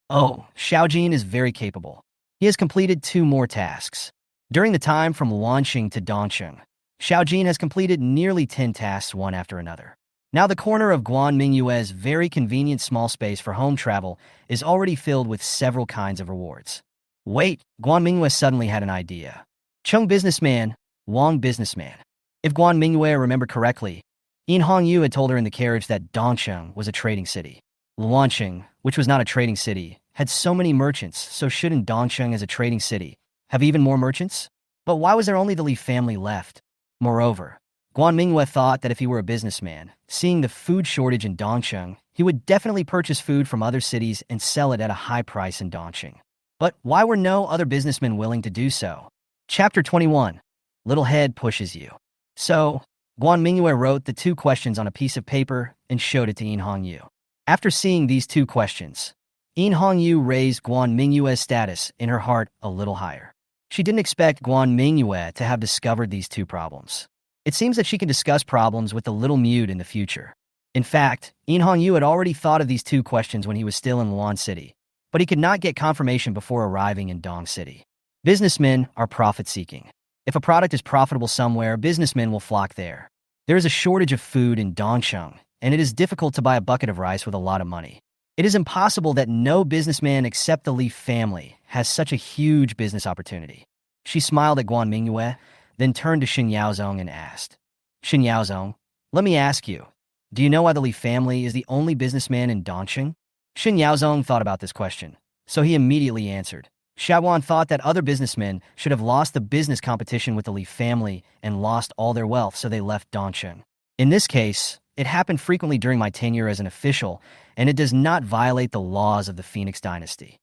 Oh, Xiaojin is very capable. He has completed 2 more tasks. During the time from launching to Dongqing, Xiaojin has completed nearly 10 tasks one after another. Now the corner of Guan Mingyue's very convenient small space for home travel is already filled with several kinds of rewards. Wait, Guan Mingyue suddenly had an idea. Chong businessman, Wang businessman. If Guan Mingyue remembered correctly, In Hongyu had told her in the carriage that Dongcheng was a trading city. Luancheng, which was not a trading city, had so many merchants, so shouldn't Dongcheng as a trading city have even more merchants? But why was there only the Li family left? Moreover, Guan Mingyue thought that if he were a businessman, seeing the food shortage in Dongcheng, he would definitely purchase food from other cities and sell it at a high price in Dongcheng. But why were no other businessmen willing to do so? Chapter 21. Little Head Pushes You. So, Guan Mingyue wrote the 2 questions on a piece of paper and showed it to In Hongyu. After seeing these 2 questions, In Hongyu raised Guan Mingyue's status in her heart a little higher. She didn't expect Guan Mingyue to have discovered these 2 problems. It seems that she can discuss problems with the little mute in the future. In fact, In Hongyu had already thought of these 2 questions when he was still in Luan City, but he could not get confirmation before arriving in Dong City. Businessmen are profit-seeking. If a product is profitable somewhere, businessmen will flock there. There is a shortage of food in Dongcheng, and it is difficult to buy a bucket of rice with a lot of money. It is impossible that no businessman except the Li family has such a huge business opportunity. She smiled at Guan Mingyue, then turned to Xin Yaozong and asked, Xin Yaozong, let me ask you, do you know why the Li family is the only businessman in Dongcheng? Xin Yaozong thought about this question, so he immediately answered. Xiaoguan thought that other businessmen should have lost the business competition with the Li family and lost all their wealth, so they left Dongcheng. In this case, it happened frequently during my tenure as an official, and it does not violate the laws of the Phoenix dynasty.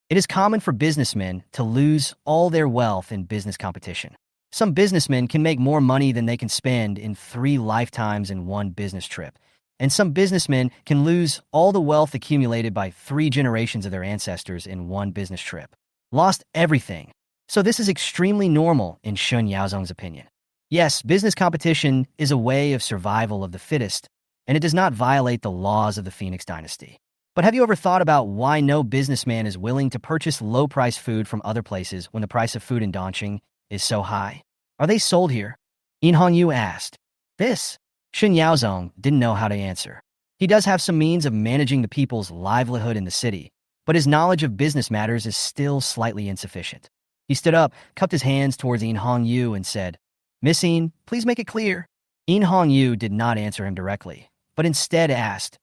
It is common for businessmen to lose all their wealth in business competition. Some businessmen can make more money than they can spend in 3 lifetimes in 1 business trip, and some businessmen can lose all the wealth accumulated by 3 generations of their ancestors in 1 business trip. Lost everything. So this is extremely normal in Shun Yaozong's opinion. Yes, business competition is a way of survival of the fittest, and it does not violate the laws of the Phoenix dynasty. But have you ever thought about why no businessman is willing to purchase low-priced food from other places when the price of food in Dongcheng is so high? Are they sold here? In Hongyu asked. This, Shun Yaozong didn't know how to answer. He does have some means of managing the people's livelihood in the city, but his knowledge of business matters is still slightly insufficient. He stood up, cupped his hands towards In Hongyu and said, Miss In, please make it clear. In Hongyu did not answer him directly, but instead asked,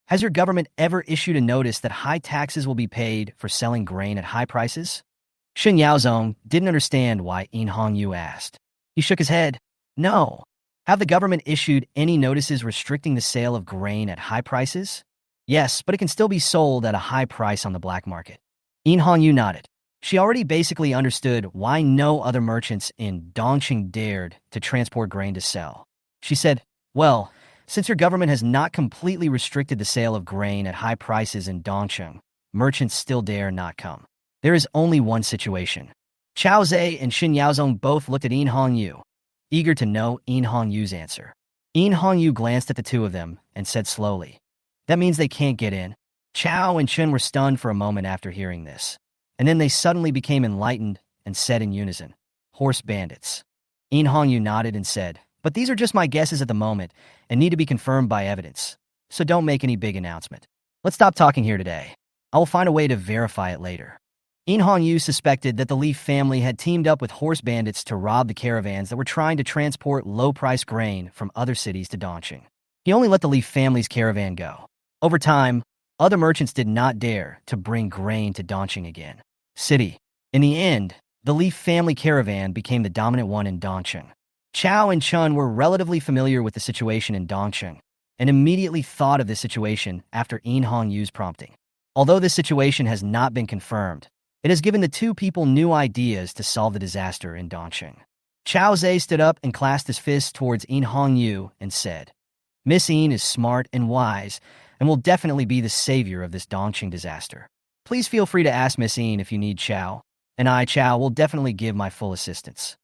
Has your government ever issued a notice that high taxes will be paid for selling grain at high prices? Shun Yaozong didn't understand why In Hongyu asked. He shook his head. No. Have the government issued any notices restricting the sale of grain at high prices? Yes, but it can still be sold at a high price on the black market. In Hongyu nodded. She already basically understood why no other merchants in Dongcheng dared to transport grain to sell. She said, Well, since your government has not completely restricted the sale of grain at high prices in Dongcheng, merchants still dare not come. There is only one situation. Chao Zhe and Xin Yaozong both looked at In Hongyu, eager to know In Hongyu's answer. In Hongyu glanced at the 2 of them and said slowly, That means they can't get in. Chao and Chen were stunned for a moment after hearing this, and then they suddenly became enlightened and said in unison, Horse bandits. In Hongyu nodded and said, But these are just my guesses at the moment and need to be confirmed by evidence, so don't make any big announcement. Let's stop talking here today. I will find a way to verify it later. In Hongyu suspected that the Li family had teamed up with horse bandits to rob the caravans that were trying to transport low-priced grain from other cities to Dongcheng. He only let the Li family's caravan go. Over time, other merchants did not dare to bring grain to Dongcheng again. City. In the end, the Li family caravan became the dominant one in Dongcheng. Chao and Chun were relatively familiar with the situation in Dongcheng and immediately thought of this situation after In Hongyu's prompting. Although this situation has not been confirmed, it has given the 2 people new ideas to solve the disaster in Dongcheng. Chao Zhe stood up and clasped his fist towards In Hongyu and said, Miss In is smart and wise and will definitely be the savior of this Dongcheng disaster. Please feel free to ask Miss In if you need Chao, and I, Chao, will definitely give my full assistance.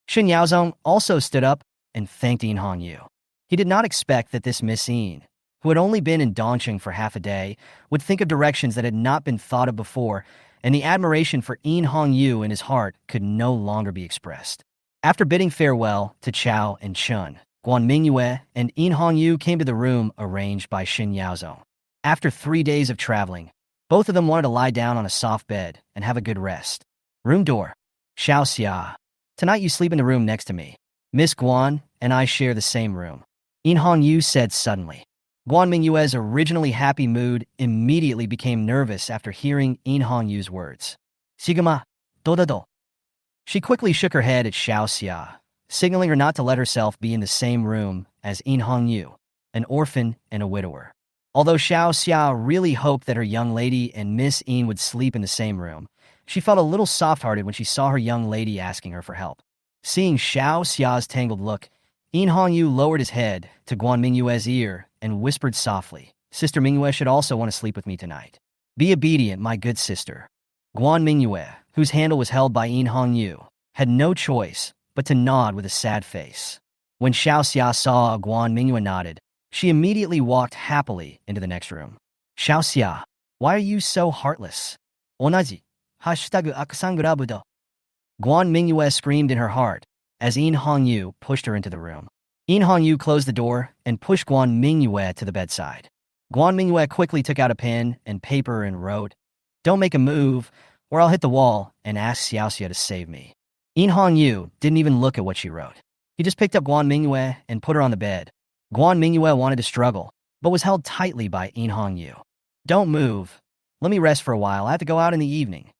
Xin Yaozong also stood up and thanked In Hongyu. He did not expect that this Miss In, who had only been in Dongcheng for half a day, would think of directions that had not been thought of before, and the admiration for In Hongyu in his heart could no longer be expressed. After bidding farewell to Chao and Chun, Guan Mingyue and In Hongyu came to the room arranged by Xin Yaozong. After 3 days of traveling, both of them wanted to lie down on a soft bed and have a good rest. Room door. Xiao Xia. Tonight you sleep in the room next to me. Miss Guan and I share the same room. Yu said suddenly. Guan Mingyue's originally happy mood immediately became nervous after hearing Yu's words. Sigama, do. She quickly shook her head at Xiao Xia, signaling her not to let herself be in the same room as Yu, an orphan and a widower. Although Xiao Xia really hoped that her young lady and Miss Yin would sleep in the same room, she felt a little soft-hearted when she saw her young lady asking her for help. Seeing Xiao Xia's tangled look, Yu lowered his head to Guan Mingyue's ear and whispered softly, Sister Mingyue should also want to sleep with me tonight. Be obedient, my good sister. Guan Mingyue, whose handle was held by Yu, had no choice but to nod with a sad face. When Xiao Xia saw Guan Mingyue nodded, she immediately walked happily into the next room. Xiao Xia, why are you so heartless? Onaji. #aksangrabudo. Guan Mingyue screamed in her heart as Yu pushed her into the room. Yu closed the door and pushed Guan Mingyue to the bedside. Guan Mingyue quickly took out a pen and paper and wrote, Don't make a move, or I'll hit the wall and ask Xiao Xia to save me. Yu didn't even look at what she wrote. He just picked up Guan Mingyue and put her on the bed. Guan Mingyue wanted to struggle, but was held tightly by Yu. Don't move. Let me rest for a while. I have to go out in the evening.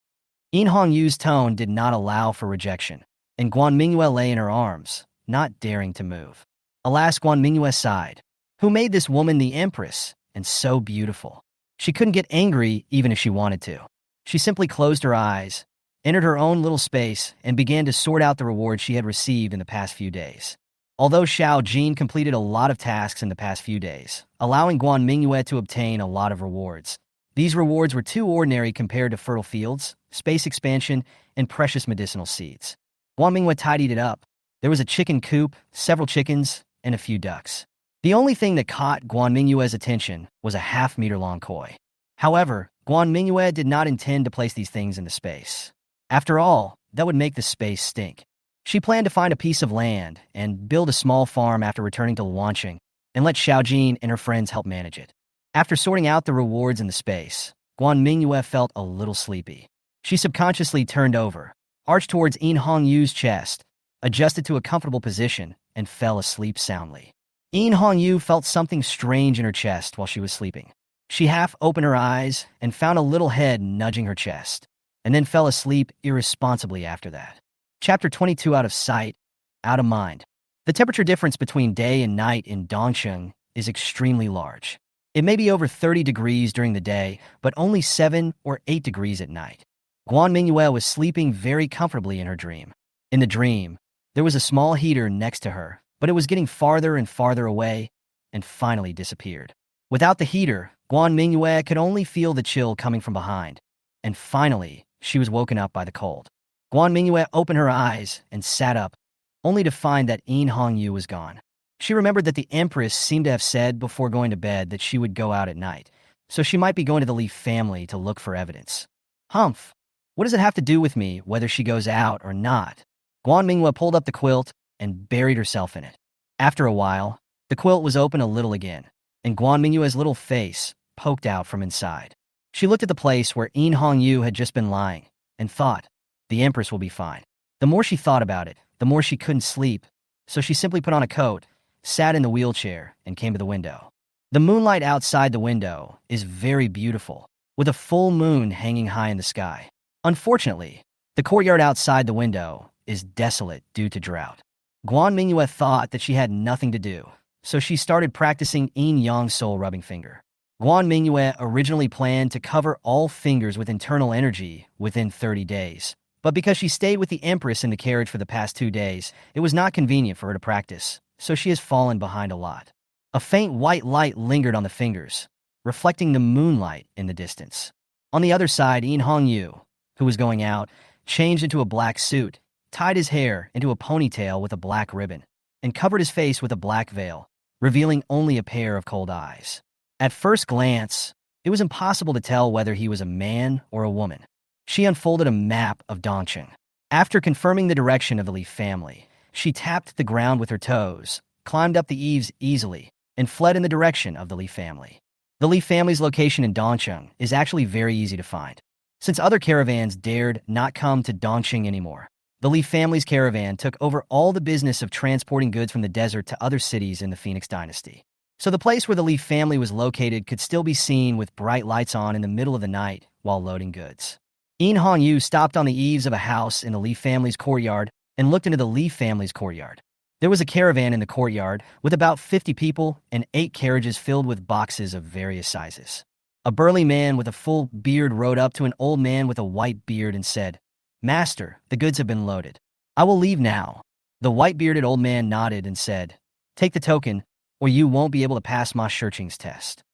Yu's tone did not allow for rejection, and Guan Mingyue lay in her arms, not daring to move. Alas, Guan Mingyue sighed. Who made this woman the Empress, and so beautiful? She couldn't get angry even if she wanted to. She simply closed her eyes, entered her own little space, and began to sort out the rewards she had received in the past few days. Although Xiao Jin completed a lot of tasks in the past few days, allowing Guan Mingyue to obtain a lot of rewards, these rewards were too ordinary compared to fertile fields, space expansion, and precious medicinal seeds. Guan Mingyue tidied it up. There was a chicken coop, several chickens, and a few ducks. The only thing that caught Guan Mingyue's attention was a half-meter-long koi. However, Guan Mingyue did not intend to place these things in the space. After all, that would make the space stink. She planned to find a piece of land and build a small farm after returning to Luanqing and let Xiao Jin and her friends help manage it. After sorting out the rewards in the space, Guan Mingyue felt a little sleepy. She subconsciously turned over, arched towards Yu's chest, adjusted to a comfortable position, and fell asleep soundly. Yu felt something strange in her chest while she was sleeping. She half opened her eyes and found a little head nudging her chest, and then fell asleep irresponsibly after that. Chapter 22. Out of sight, out of mind. The temperature difference between day and night in Dongsheng is extremely large. It may be over 30 degrees during the day, but only 7 or 8 degrees at night. Guan Mingyue was sleeping very comfortably in her dream. In the dream, there was a small heater next to her, but it was getting farther and farther away, and finally disappeared. Without the heater, Guan Mingyue could only feel the chill coming from behind, and finally, she was woken up by the cold. Guan Mingyue opened her eyes and sat up, only to find that Yu was gone. She remembered that the Empress seemed to have said before going to bed that she would go out at night, so she might be going to the Li family to look for evidence. Humph! What does it have to do with me, whether she goes out or not? Guan Mingyue pulled up the quilt and buried herself in it. After a while, the quilt was open a little again, and Guan Mingyue's little face poked out from inside. She looked at the place where Yu had just been lying, and thought, the Empress will be fine. The more she thought about it, the more she couldn't sleep, so she simply put on a coat, sat in the wheelchair, and came to the window. The moonlight outside the window is very beautiful, with a full moon hanging high in the sky. Unfortunately, the courtyard outside the window is desolate due to drought. Guan Mingyue thought that she had nothing to do, so she started practicing yin yang soul rubbing finger. Guan Mingyue originally planned to cover all fingers with internal energy within 30 days, but because she stayed with the Empress in the carriage for the past 2 days, it was not convenient for her to practice, so she has fallen behind a lot. A faint white light lingered on the fingers, reflecting the moonlight in the distance. On the other side, Yu, who was going out, changed into a black suit, tied his hair into a ponytail with a black ribbon, and covered his face with a black veil, revealing only a pair of cold eyes. At first glance, it was impossible to tell whether he was a man or a woman. She unfolded a map of Dongsheng. After confirming the direction of the Li family, she tapped the ground with her toes, climbed up the eaves easily, and fled in the direction of the Li family. The Li family's location in Dongsheng is actually very easy to find. Since other caravans dared not come to Dongsheng anymore, The Li family's caravan took over all the business of transporting goods from the desert to other cities in the Phoenix dynasty. So the place where the Li family was located could still be seen with bright lights on in the middle of the night while loading goods. Mingyue stopped on the eaves of a house in the Li family's courtyard and looked into the Li family's courtyard. There was a caravan in the courtyard with about 50 people and 8 carriages filled with boxes of various sizes. A burly man with a full beard rode up to an old man with a white beard and said, "Master, the goods have been loaded. I will leave now." The white-bearded old man nodded and said, "Take the token, or you won't be able to pass my searching's test."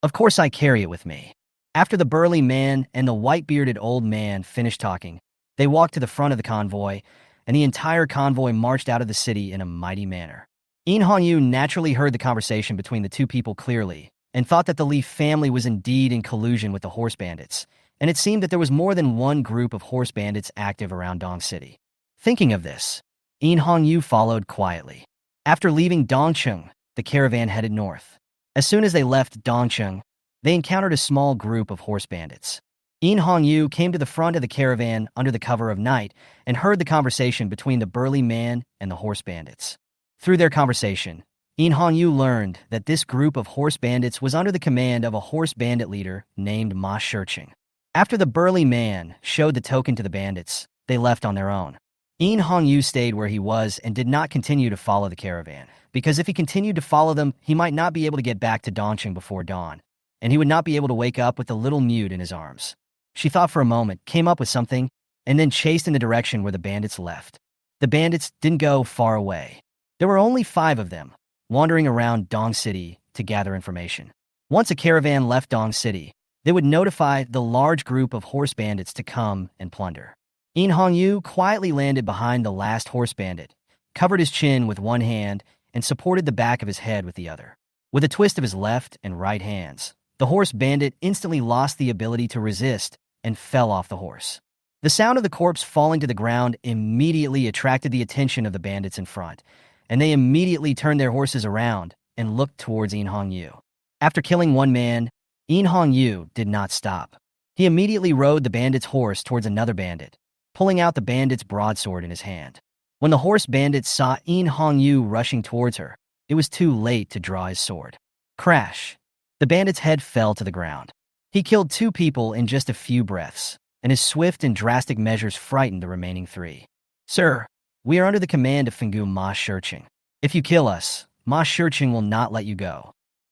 "Of course I carry it with me." After the burly man and the white-bearded old man finished talking, they walked to the front of the convoy, and the entire convoy marched out of the city in a mighty manner. Mingyue naturally heard the conversation between the two people clearly, and thought that the Li family was indeed in collusion with the horse bandits, and it seemed that there was more than one group of horse bandits active around Dong City. Thinking of this, Mingyue followed quietly. After leaving Dongcheng, the caravan headed north. As soon as they left Dongcheng, they encountered a small group of horse bandits. Mingyue came to the front of the caravan under the cover of night and heard the conversation between the burly man and the horse bandits. Through their conversation, Mingyue learned that this group of horse bandits was under the command of a horse bandit leader named Ma Shurching. After the burly man showed the token to the bandits, they left on their own. Mingyue stayed where he was and did not continue to follow the caravan, because if he continued to follow them, he might not be able to get back to Dongcheng before dawn, and he would not be able to wake up with the little mute in his arms. She thought for a moment, came up with something, and then chased in the direction where the bandits left. The bandits didn't go far away. There were only 5 of them, wandering around Dong City to gather information. Once a caravan left Dong City, they would notify the large group of horse bandits to come and plunder. Mingyue quietly landed behind the last horse bandit, covered his chin with one hand, and supported the back of his head with the other. With a twist of his left and right hands, the horse bandit instantly lost the ability to resist and fell off the horse. The sound of the corpse falling to the ground immediately attracted the attention of the bandits in front, and they immediately turned their horses around and looked towards Mingyue. After killing one man, Mingyue did not stop. He immediately rode the bandit's horse towards another bandit, pulling out the bandit's broadsword in his hand. When the horse bandit saw Mingyue rushing towards her, it was too late to draw his sword. Crash! The bandit's head fell to the ground. He killed 2 people in just a few breaths, and his swift and drastic measures frightened the remaining 3. "Sir, we are under the command of Fingu Ma Shurching. If you kill us, Ma Shurching will not let you go,"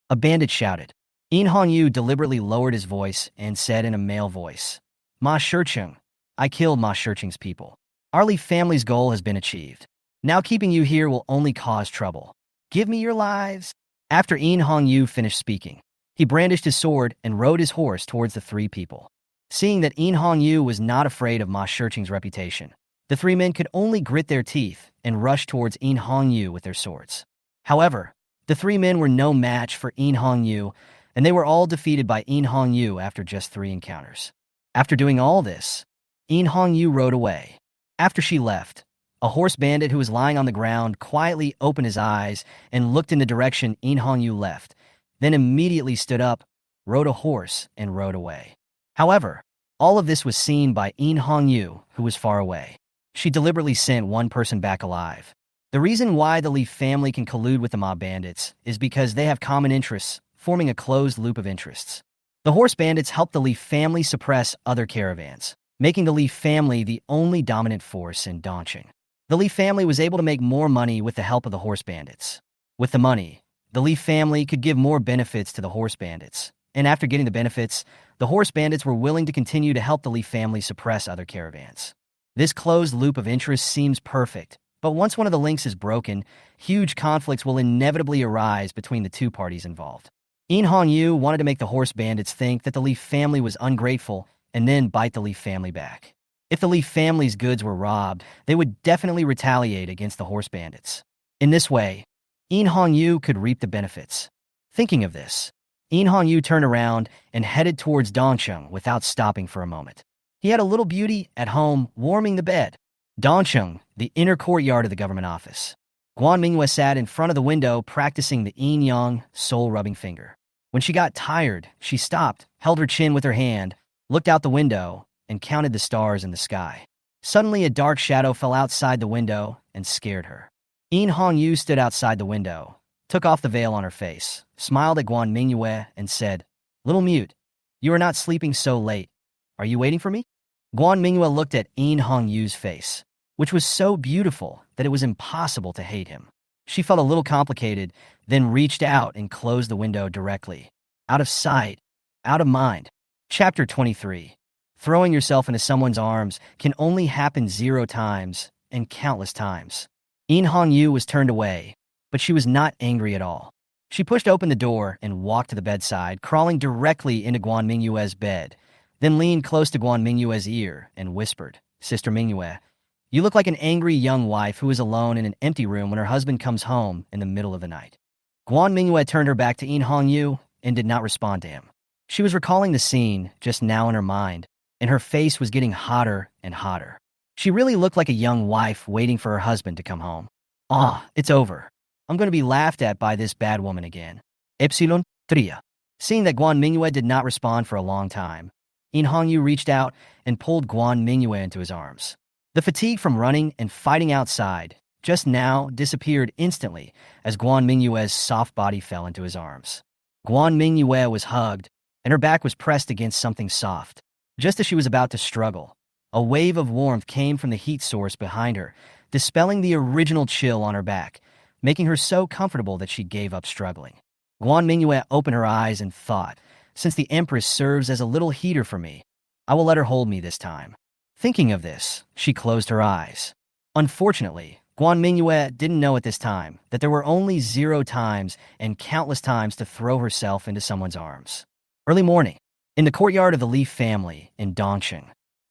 a bandit shouted. Mingyue deliberately lowered his voice and said in a male voice, "Ma Shurching, I killed Ma Shurching's people. Our Li family's goal has been achieved. Now keeping you here will only cause trouble. Give me your lives." After Mingyue finished speaking, he brandished his sword and rode his horse towards the 3 people. Seeing that Mingyue was not afraid of Ma Shurching's reputation, the 3 men could only grit their teeth and rush towards Mingyue with their swords. However, the 3 men were no match for Mingyue, and they were all defeated by Mingyue after just 3 encounters. After doing all this, Mingyue rode away. After she left, a horse bandit who was lying on the ground quietly opened his eyes and looked in the direction Mingyue left, then immediately stood up, rode a horse, and rode away. However, all of this was seen by Mingyue, who was far away. She deliberately sent one person back alive. The reason why the Li family can collude with the mob bandits is because they have common interests, forming a closed loop of interests. The horse bandits help the Li family suppress other caravans, making the Li family the only dominant force in Dongcheng. The Li family was able to make more money with the help of the horse bandits. With the money, the Li family could give more benefits to the horse bandits, and after getting the benefits, the horse bandits were willing to continue to help the Li family suppress other caravans. This closed loop of interest seems perfect, but once one of the links is broken, huge conflicts will inevitably arise between the 2 parties involved. Mingyue wanted to make the horse bandits think that the Li family was ungrateful and then bite the Li family back. If the Li family's goods were robbed, they would definitely retaliate against the horse bandits. In this way, Mingyue could reap the benefits. Thinking of this, Mingyue turned around and headed towards Dongcheng without stopping for a moment. He had a little beauty at home warming the bed. Dongcheng, the inner courtyard of the government office. Guan Mingyue sat in front of the window practicing the yin-yang soul-rubbing finger. When she got tired, she stopped, held her chin with her hand, looked out the window, and counted the stars in the sky. Suddenly, a dark shadow fell outside the window and scared her. Yu stood outside the window, took off the veil on her face, smiled at Guan Mingyue, and said, "Little mute, you are not sleeping so late. Are you waiting for me?" Guan Mingyue looked at Yu's face, which was so beautiful that it was impossible to hate him. She felt a little complicated, then reached out and closed the window directly. Out of sight, out of mind. Chapter 23. Throwing yourself into someone's arms can only happen 0 times and countless times. Yu was turned away, but she was not angry at all. She pushed open the door and walked to the bedside, crawling directly into Guan Mingyue's bed, then leaned close to Guan Mingyue's ear and whispered, "Sister Mingyue, you look like an angry young wife who is alone in an empty room when her husband comes home in the middle of the night." Guan Mingyue turned her back to Yu and did not respond to him. She was recalling the scene just now in her mind, and her face was getting hotter and hotter. She really looked like a young wife waiting for her husband to come home. It's over. I'm going to be laughed at by this bad woman again. Epsilon, Tria. Seeing that Guan Mingyue did not respond for a long time, Yu reached out and pulled Guan Mingyue into his arms. The fatigue from running and fighting outside just now disappeared instantly as Guan Mingyue's soft body fell into his arms. Guan Mingyue was hugged, and her back was pressed against something soft. Just as she was about to struggle, a wave of warmth came from the heat source behind her, dispelling the original chill on her back, making her so comfortable that she gave up struggling. Guan Mingyue opened her eyes and thought, "Since the Empress serves as a little heater for me, I will let her hold me this time." Thinking of this, she closed her eyes. Unfortunately, Guan Mingyue didn't know at this time that there were only 0 times and countless times to throw herself into someone's arms. Early morning, in the courtyard of the Li family in Dongsheng.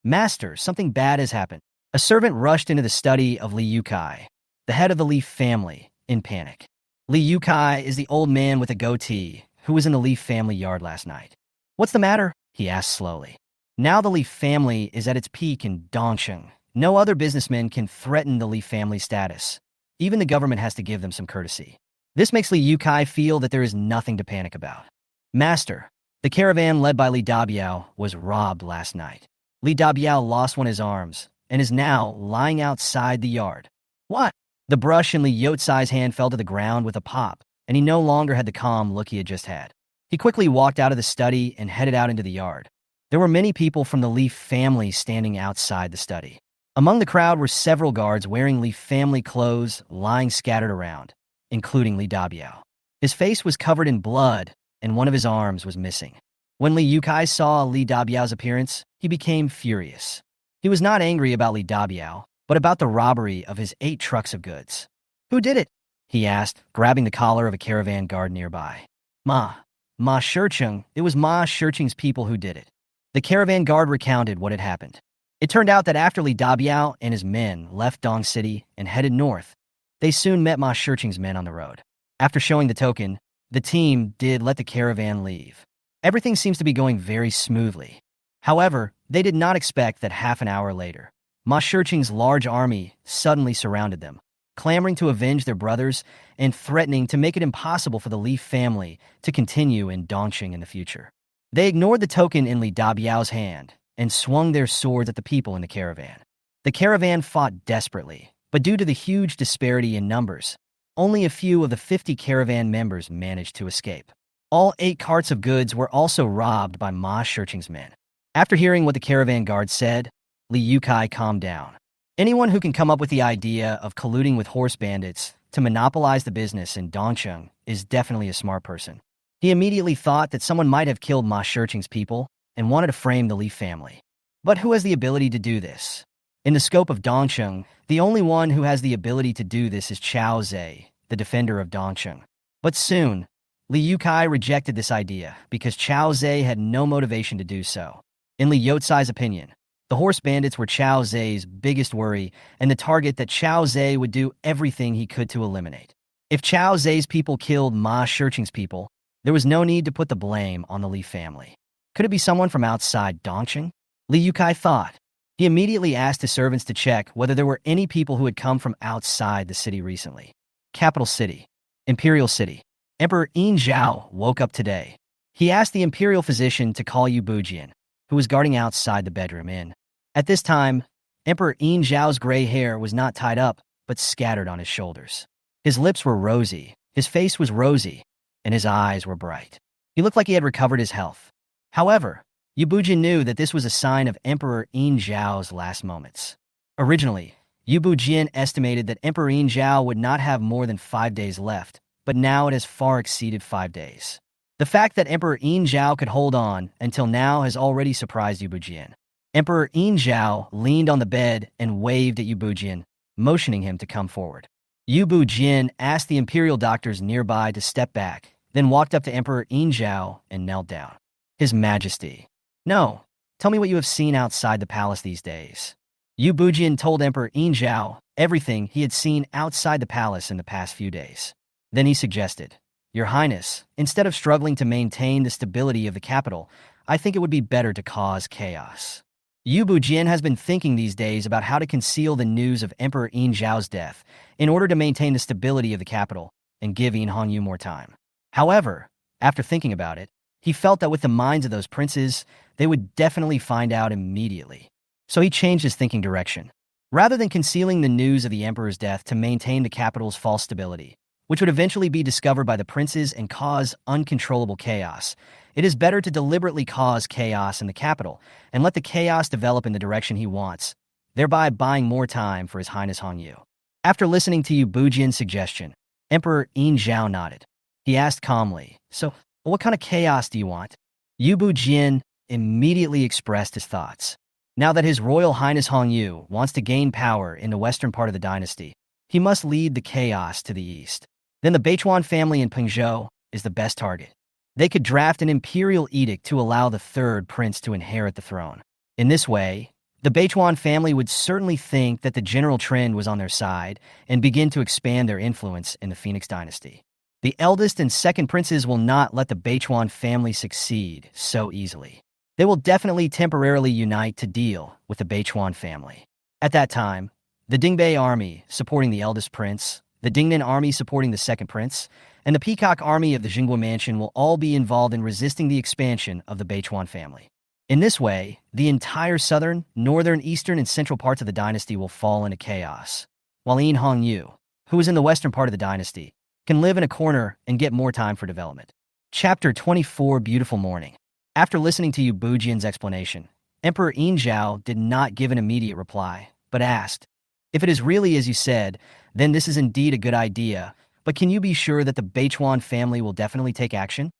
"Master, something bad has happened." A servant rushed into the study of Li Yukai, the head of the Li family, in panic. Li Yukai is the old man with a goatee who was in the Li family yard last night. "What's the matter?" he asked slowly. Now the Li family is at its peak in Dongsheng. No other businessman can threaten the Li family status. Even the government has to give them some courtesy. This makes Li Yukai feel that there is nothing to panic about. "Master, the caravan led by Li Dabiao was robbed last night. Li Dabiao lost one of his arms and is now lying outside the yard." "What?" The brush in Li Yotsai's hand fell to the ground with a pop, and he no longer had the calm look he had just had. He quickly walked out of the study and headed out into the yard. There were many people from the Li family standing outside the study. Among the crowd were several guards wearing Li family clothes lying scattered around, including Li Dabiao. His face was covered in blood, and one of his arms was missing. When Li Yukai saw Li Dabiao's appearance, he became furious. He was not angry about Li Dabiao, but about the robbery of his 8 trucks of goods. "Who did it?" he asked, grabbing the collar of a caravan guard nearby. Ma Shircheng, it was Ma Shircheng's people who did it." The caravan guard recounted what had happened. It turned out that after Li Dabiao and his men left Dong City and headed north, they soon met Ma Shircheng's men on the road. After showing the token, the team did let the caravan leave. Everything seems to be going very smoothly. However, they did not expect that half an hour later, Ma Shircheng's large army suddenly surrounded them, clamoring to avenge their brothers and threatening to make it impossible for the Li family to continue in Dongsheng in the future. They ignored the token in Li Dabiao's hand and swung their swords at the people in the caravan. The caravan fought desperately, but due to the huge disparity in numbers, only a few of the 50 caravan members managed to escape. All 8 carts of goods were also robbed by Ma Shircheng's men. After hearing what the caravan guard said, Li Yukai calmed down. Anyone who can come up with the idea of colluding with horse bandits to monopolize the business in Dongsheng is definitely a smart person. He immediately thought that someone might have killed Ma Shircheng's people and wanted to frame the Li family. But who has the ability to do this? In the scope of Dongsheng, the only one who has the ability to do this is Chao Zhe, the defender of Dongsheng. But soon, Li Yukai rejected this idea because Chao Zhe had no motivation to do so. In Li Yotsai's opinion, the horse bandits were Chao Zhe's biggest worry and the target that Chao Zhe would do everything he could to eliminate. If Chao Zhe's people killed Ma Shircheng's people, there was no need to put the blame on the Li family. Could it be someone from outside Dongsheng? Li Yukai thought. He immediately asked his servants to check whether there were any people who had come from outside the city recently. Capital City. Imperial City. Emperor Yin Zhao woke up today. He asked the imperial physician to call Yu Bujian, who was guarding outside the bedroom inn. At this time, Emperor Yin Zhao's gray hair was not tied up, but scattered on his shoulders. His lips were rosy, his face was rosy, and his eyes were bright. He looked like he had recovered his health. However, Yu Bujin knew that this was a sign of Emperor Yin Zhao's last moments. Originally, Yu Bujin estimated that Emperor Yin Zhao would not have more than 5 days left, but now it has far exceeded 5 days. The fact that Emperor Yin Zhao could hold on until now has already surprised Yu Bujin. Emperor Yin Zhao leaned on the bed and waved at Yu Bujin, motioning him to come forward. Yu Bujin asked the imperial doctors nearby to step back, then walked up to Emperor Yin Zhao and knelt down. His Majesty. No, tell me what you have seen outside the palace these days. Yu Bujin told Emperor Yin Zhao everything he had seen outside the palace in the past few days. Then he suggested, Your Highness, instead of struggling to maintain the stability of the capital, I think it would be better to cause chaos. Yu Bujin has been thinking these days about how to conceal the news of Emperor Yin Zhao's death in order to maintain the stability of the capital and give Yin Hongyu more time. However, after thinking about it, he felt that with the minds of those princes, they would definitely find out immediately. So he changed his thinking direction. Rather than concealing the news of the emperor's death to maintain the capital's false stability, which would eventually be discovered by the princes and cause uncontrollable chaos, it is better to deliberately cause chaos in the capital and let the chaos develop in the direction he wants, thereby buying more time for His Highness Hongyu. After listening to Yu Bujin's suggestion, Emperor Yin Zhao nodded. He asked calmly, So, what kind of chaos do you want? Yu Bujin immediately expressed his thoughts. Now that His Royal Highness Hongyu wants to gain power in the western part of the dynasty, he must lead the chaos to the east. Then the Beichuan family in Pengzhou is the best target. They could draft an imperial edict to allow the third prince to inherit the throne. In this way, the Beichuan family would certainly think that the general trend was on their side and begin to expand their influence in the Phoenix dynasty. The eldest and second princes will not let the Beichuan family succeed so easily. They will definitely temporarily unite to deal with the Beichuan family. At that time, the Dingbei army supporting the eldest prince, the Dingnan army supporting the second prince, and the Peacock army of the Jingguo mansion will all be involved in resisting the expansion of the Beichuan family. In this way, the entire southern, northern, eastern, and central parts of the dynasty will fall into chaos, while Yin Hongyu, who is in the western part of the dynasty, can live in a corner and get more time for development. Chapter 24 Beautiful Morning. After listening to Yu Bujin's explanation, Emperor Yin Zhao did not give an immediate reply, but asked, If it is really as you said, then this is indeed a good idea, but can you be sure that the Beichuan family will definitely take action?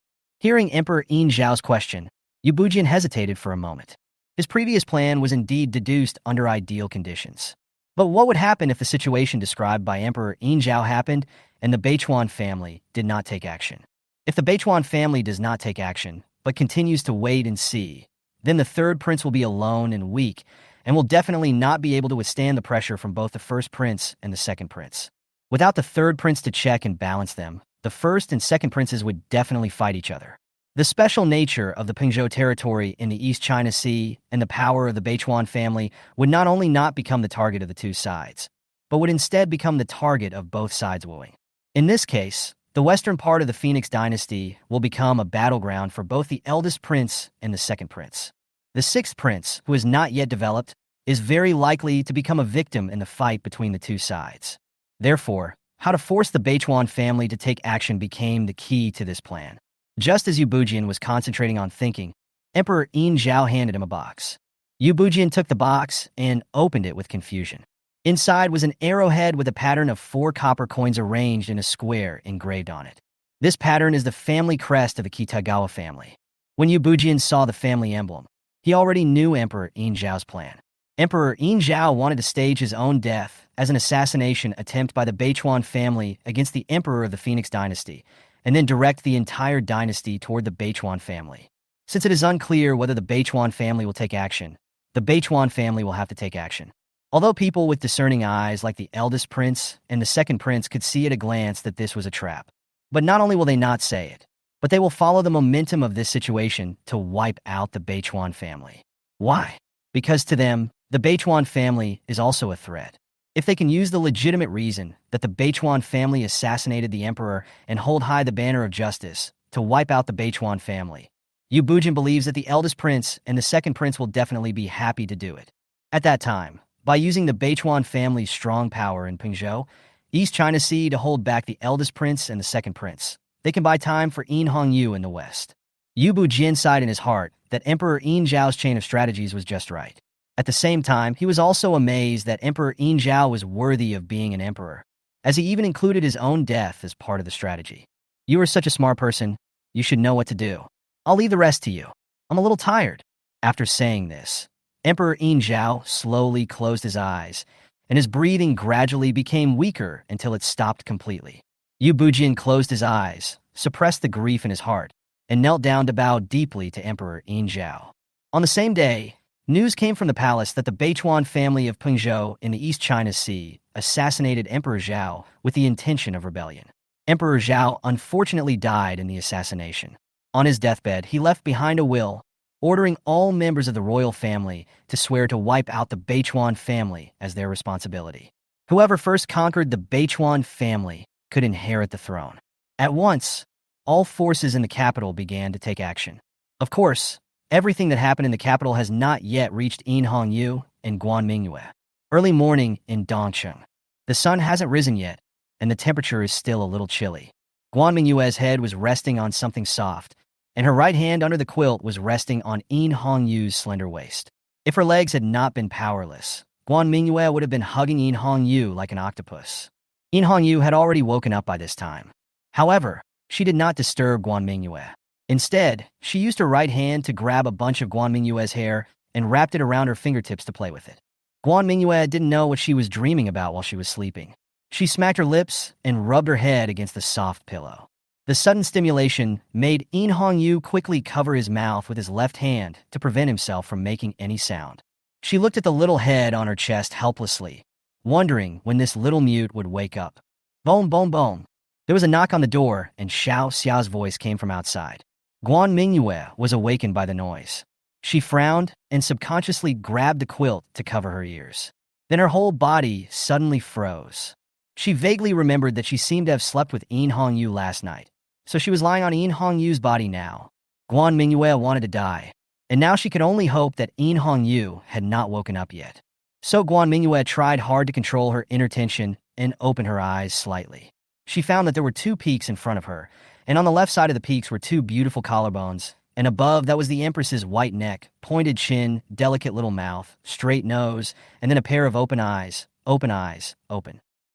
Hearing Emperor Yin Zhao's question, Yu Bujin hesitated for a moment. His previous plan was indeed deduced under ideal conditions. But what would happen if the situation described by Emperor Yin Zhao happened and the Beichuan family did not take action? If the Beichuan family does not take action, but continues to wait and see, then the third prince will be alone and weak, and will definitely not be able to withstand the pressure from both the first prince and the second prince. Without the third prince to check and balance them, the first and second princes would definitely fight each other. The special nature of the Pengzhou territory in the East China Sea and the power of the Beichuan family would not only not become the target of the two sides, but would instead become the target of both sides wooing. In this case, the western part of the Phoenix dynasty will become a battleground for both the eldest prince and the second prince. The sixth prince, who is not yet developed, is very likely to become a victim in the fight between the two sides. Therefore, how to force the Beichuan family to take action became the key to this plan. Just as Yu Bujin was concentrating on thinking, Emperor Yin Zhao handed him a box. Yu Bujin took the box and opened it with confusion. Inside was an arrowhead with a pattern of 4 copper coins arranged in a square engraved on it. This pattern is the family crest of the Kitagawa family. When Yu Bujin saw the family emblem, he already knew Emperor Yin Zhao's plan. Emperor Yin Zhao wanted to stage his own death as an assassination attempt by the Beichuan family against the emperor of the Phoenix dynasty, and then direct the entire dynasty toward the Beichuan family. Since it is unclear whether the Beichuan family will take action, the Beichuan family will have to take action. Although people with discerning eyes like the eldest prince and the second prince could see at a glance that this was a trap. But not only will they not say it, but they will follow the momentum of this situation to wipe out the Beichuan family. Why? Because to them, the Beichuan family is also a threat. If they can use the legitimate reason that the Beichuan family assassinated the emperor and hold high the banner of justice to wipe out the Beichuan family, Yu Bujin believes that the eldest prince and the second prince will definitely be happy to do it. At that time, by using the Beichuan family's strong power in Pingzhou, East China Sea, to hold back the eldest prince and the second prince. They can buy time for Yin Hongyu in the west. Yu Bujin sighed in his heart that Emperor Yin Zhao's chain of strategies was just right. At the same time, he was also amazed that Emperor Yin Zhao was worthy of being an emperor, as he even included his own death as part of the strategy. You are such a smart person, you should know what to do. I'll leave the rest to you. I'm a little tired. After saying this, Emperor Yin Zhao slowly closed his eyes, and his breathing gradually became weaker until it stopped completely. Yu Bujin closed his eyes, suppressed the grief in his heart, and knelt down to bow deeply to Emperor Yin Zhao. On the same day, news came from the palace that the Beichuan family of Pingzhou in the East China Sea assassinated Emperor Zhao with the intention of rebellion. Emperor Zhao unfortunately died in the assassination. On his deathbed, he left behind a will, ordering all members of the royal family to swear to wipe out the Beichuan family as their responsibility. Whoever first conquered the Beichuan family could inherit the throne. At once, all forces in the capital began to take action. Of course, everything that happened in the capital has not yet reached Yin Hongyu and Guan Mingyue. Early morning in Dongcheng. The sun hasn't risen yet, and the temperature is still a little chilly. Guan Mingyue's head was resting on something soft, and her right hand under the quilt was resting on Yin Hongyu's slender waist. If her legs had not been powerless, Guan Mingyue would have been hugging Yin Hongyu like an octopus. Yin Hongyu had already woken up by this time. However, she did not disturb Guan Mingyue. Instead, she used her right hand to grab a bunch of Guan Mingyue's hair and wrapped it around her fingertips to play with it. Guan Mingyue didn't know what she was dreaming about while she was sleeping. She smacked her lips and rubbed her head against the soft pillow. The sudden stimulation made Yin Hongyu quickly cover his mouth with his left hand to prevent himself from making any sound. She looked at the little head on her chest helplessly, wondering when this little mute would wake up. Boom, boom, boom. There was a knock on the door, and Xiao Xiao's voice came from outside. Guan Mingyue was awakened by the noise. She frowned and subconsciously grabbed the quilt to cover her ears. Then her whole body suddenly froze. She vaguely remembered that she seemed to have slept with Yin Hongyu last night, so she was lying on Yin Hongyu's body now. Guan Mingyue wanted to die, and now she could only hope that Yin Hongyu had not woken up yet. So Guan Mingyue tried hard to control her inner tension and open her eyes slightly. She found that there were two peaks in front of her, and on the left side of the peaks were two beautiful collarbones, and above that was the Empress's white neck, pointed chin, delicate little mouth, straight nose, and then a pair of open eyes, open.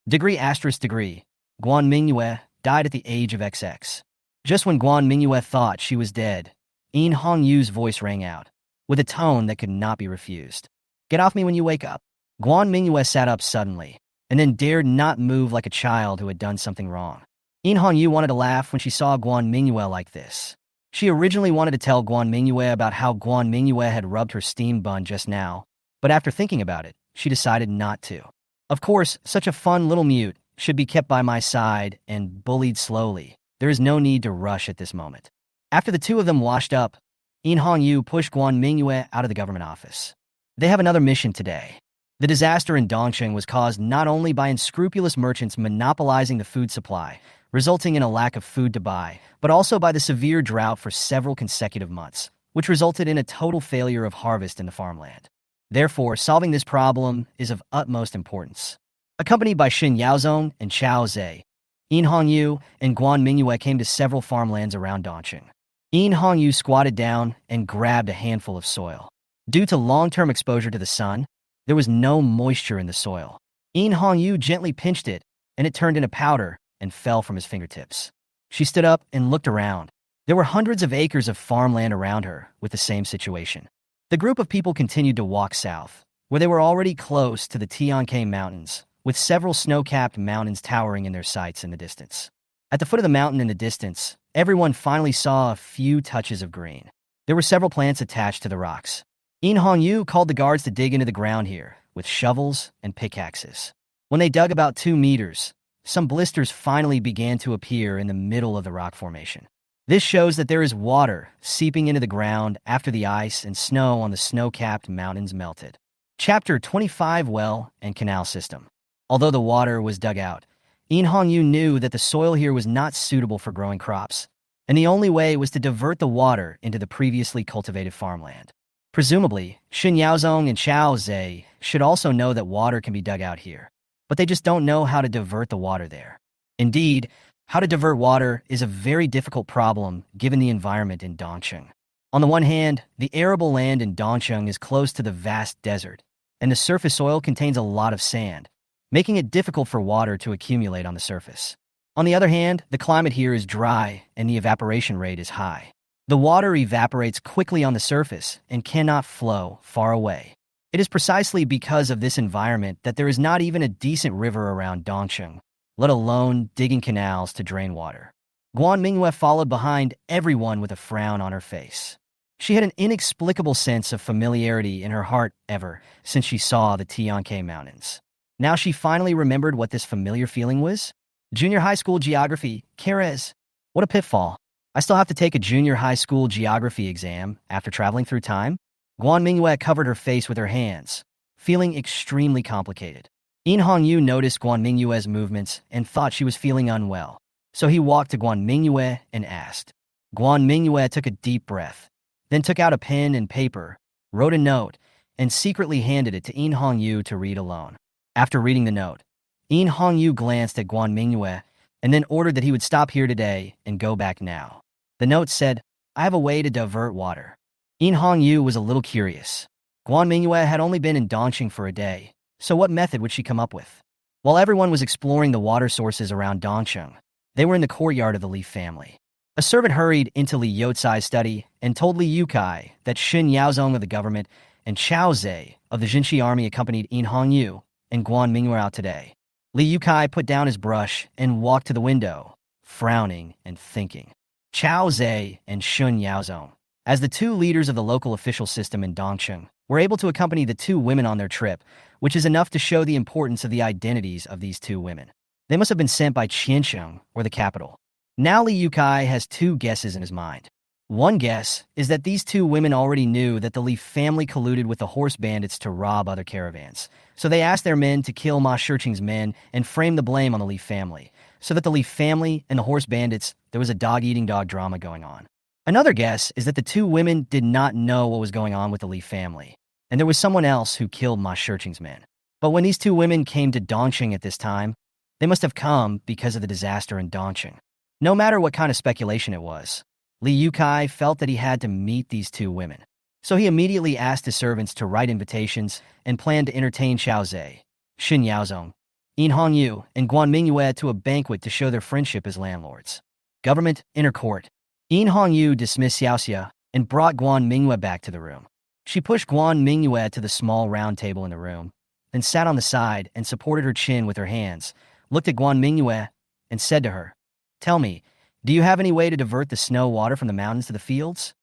Degree **. Guan Mingyue died at the age of XX. Just when Guan Mingyue thought she was dead, Yin Hongyu's voice rang out, with a tone that could not be refused. Get off me when you wake up. Guan Mingyue sat up suddenly, and then dared not move like a child who had done something wrong. Yin Hongyu wanted to laugh when she saw Guan Mingyue like this. She originally wanted to tell Guan Mingyue about how Guan Mingyue had rubbed her steam bun just now, but after thinking about it, she decided not to. Of course, such a fun little mute should be kept by my side and bullied slowly. There is no need to rush at this moment. After the two of them washed up, Yin Hongyu pushed Guan Mingyue out of the government office. They have another mission today. The disaster in Dongcheng was caused not only by unscrupulous merchants monopolizing the food supply, resulting in a lack of food to buy, but also by the severe drought for several consecutive months, which resulted in a total failure of harvest in the farmland. Therefore, solving this problem is of utmost importance. Accompanied by Xin Yaozong and Chao Zhe, Yin Hongyu and Guan Mingyue came to several farmlands around Dongcheng. Yin Hongyu squatted down and grabbed a handful of soil. Due to long-term exposure to the sun, there was no moisture in the soil. Yin Hongyu gently pinched it, and it turned into powder and fell from his fingertips. She stood up and looked around. There were hundreds of acres of farmland around her with the same situation. The group of people continued to walk south, where they were already close to the Tianke Mountains, with several snow-capped mountains towering in their sights in the distance. At the foot of the mountain in the distance, everyone finally saw a few touches of green. There were several plants attached to the rocks. Yin Hongyu called the guards to dig into the ground here, with shovels and pickaxes. When they dug about 2 meters, some blisters finally began to appear in the middle of the rock formation. This shows that there is water seeping into the ground after the ice and snow on the snow-capped mountains melted. Chapter 25 Well and Canal System. Although the water was dug out, Yin Hongyu knew that the soil here was not suitable for growing crops, and the only way was to divert the water into the previously cultivated farmland. Presumably, Xin Yaozong and Chao Zhe should also know that water can be dug out here, but they just don't know how to divert the water there. Indeed, how to divert water is a very difficult problem given the environment in Dongcheng. On the one hand, the arable land in Dongcheng is close to the vast desert, and the surface soil contains a lot of sand, making it difficult for water to accumulate on the surface. On the other hand, the climate here is dry and the evaporation rate is high. The water evaporates quickly on the surface and cannot flow far away. It is precisely because of this environment that there is not even a decent river around Dongcheng, let alone digging canals to drain water. Guan Mingyue followed behind everyone with a frown on her face. She had an inexplicable sense of familiarity in her heart ever since she saw the Tianke Mountains. Now she finally remembered what this familiar feeling was. Junior high school geography, Carez. What a pitfall. I still have to take a junior high school geography exam after traveling through time? Guan Mingyue covered her face with her hands, feeling extremely complicated. In Hongyu noticed Guan Mingyue's movements and thought she was feeling unwell, so he walked to Guan Mingyue and asked. Guan Mingyue took a deep breath, then took out a pen and paper, wrote a note, and secretly handed it to In Hongyu to read alone. After reading the note, In Hongyu glanced at Guan Mingyue and then ordered that he would stop here today and go back now. The note said, I have a way to divert water. In Hongyu was a little curious. Guan Mingyue had only been in Dongcheng for a day, so what method would she come up with? While everyone was exploring the water sources around Dongcheng, they were in the courtyard of the Li family. A servant hurried into Li Youcai's study and told Li Youcai that Xin Yaozong of the government and Chao Zhe of the Jinshi army accompanied In Hongyu and Guan Mingyue out today. Li Youcai put down his brush and walked to the window, frowning and thinking. Chao Zhe and Xin Yaozong, as the two leaders of the local official system in Dongcheng, were able to accompany the two women on their trip, which is enough to show the importance of the identities of these two women. They must have been sent by Qiansheng, or the capital. Now Li Youcai has two guesses in his mind. One guess is that these two women already knew that the Li family colluded with the horse bandits to rob other caravans, so they asked their men to kill Ma Shiqing's men and frame the blame on the Li family, so that the Li family and the horse bandits, there was a dog-eating-dog drama going on. Another guess is that the two women did not know what was going on with the Li family, and there was someone else who killed Ma Shiqing's men. But when these two women came to Dongcheng at this time, they must have come because of the disaster in Dongcheng. No matter what kind of speculation it was, Li Youcai felt that he had to meet these two women. So he immediately asked his servants to write invitations and planned to entertain Chao Zhe, Xin Yaozong, In Hongyu, and Guan Mingyue to a banquet to show their friendship as landlords. Government, inner court. In Hongyu dismissed Xiaoxia and brought Guan Mingyue back to the room. She pushed Guan Mingyue to the small round table in the room, then sat on the side and supported her chin with her hands, looked at Guan Mingyue, and said to her, Tell me, do you have any way to divert the snow water from the mountains to the fields?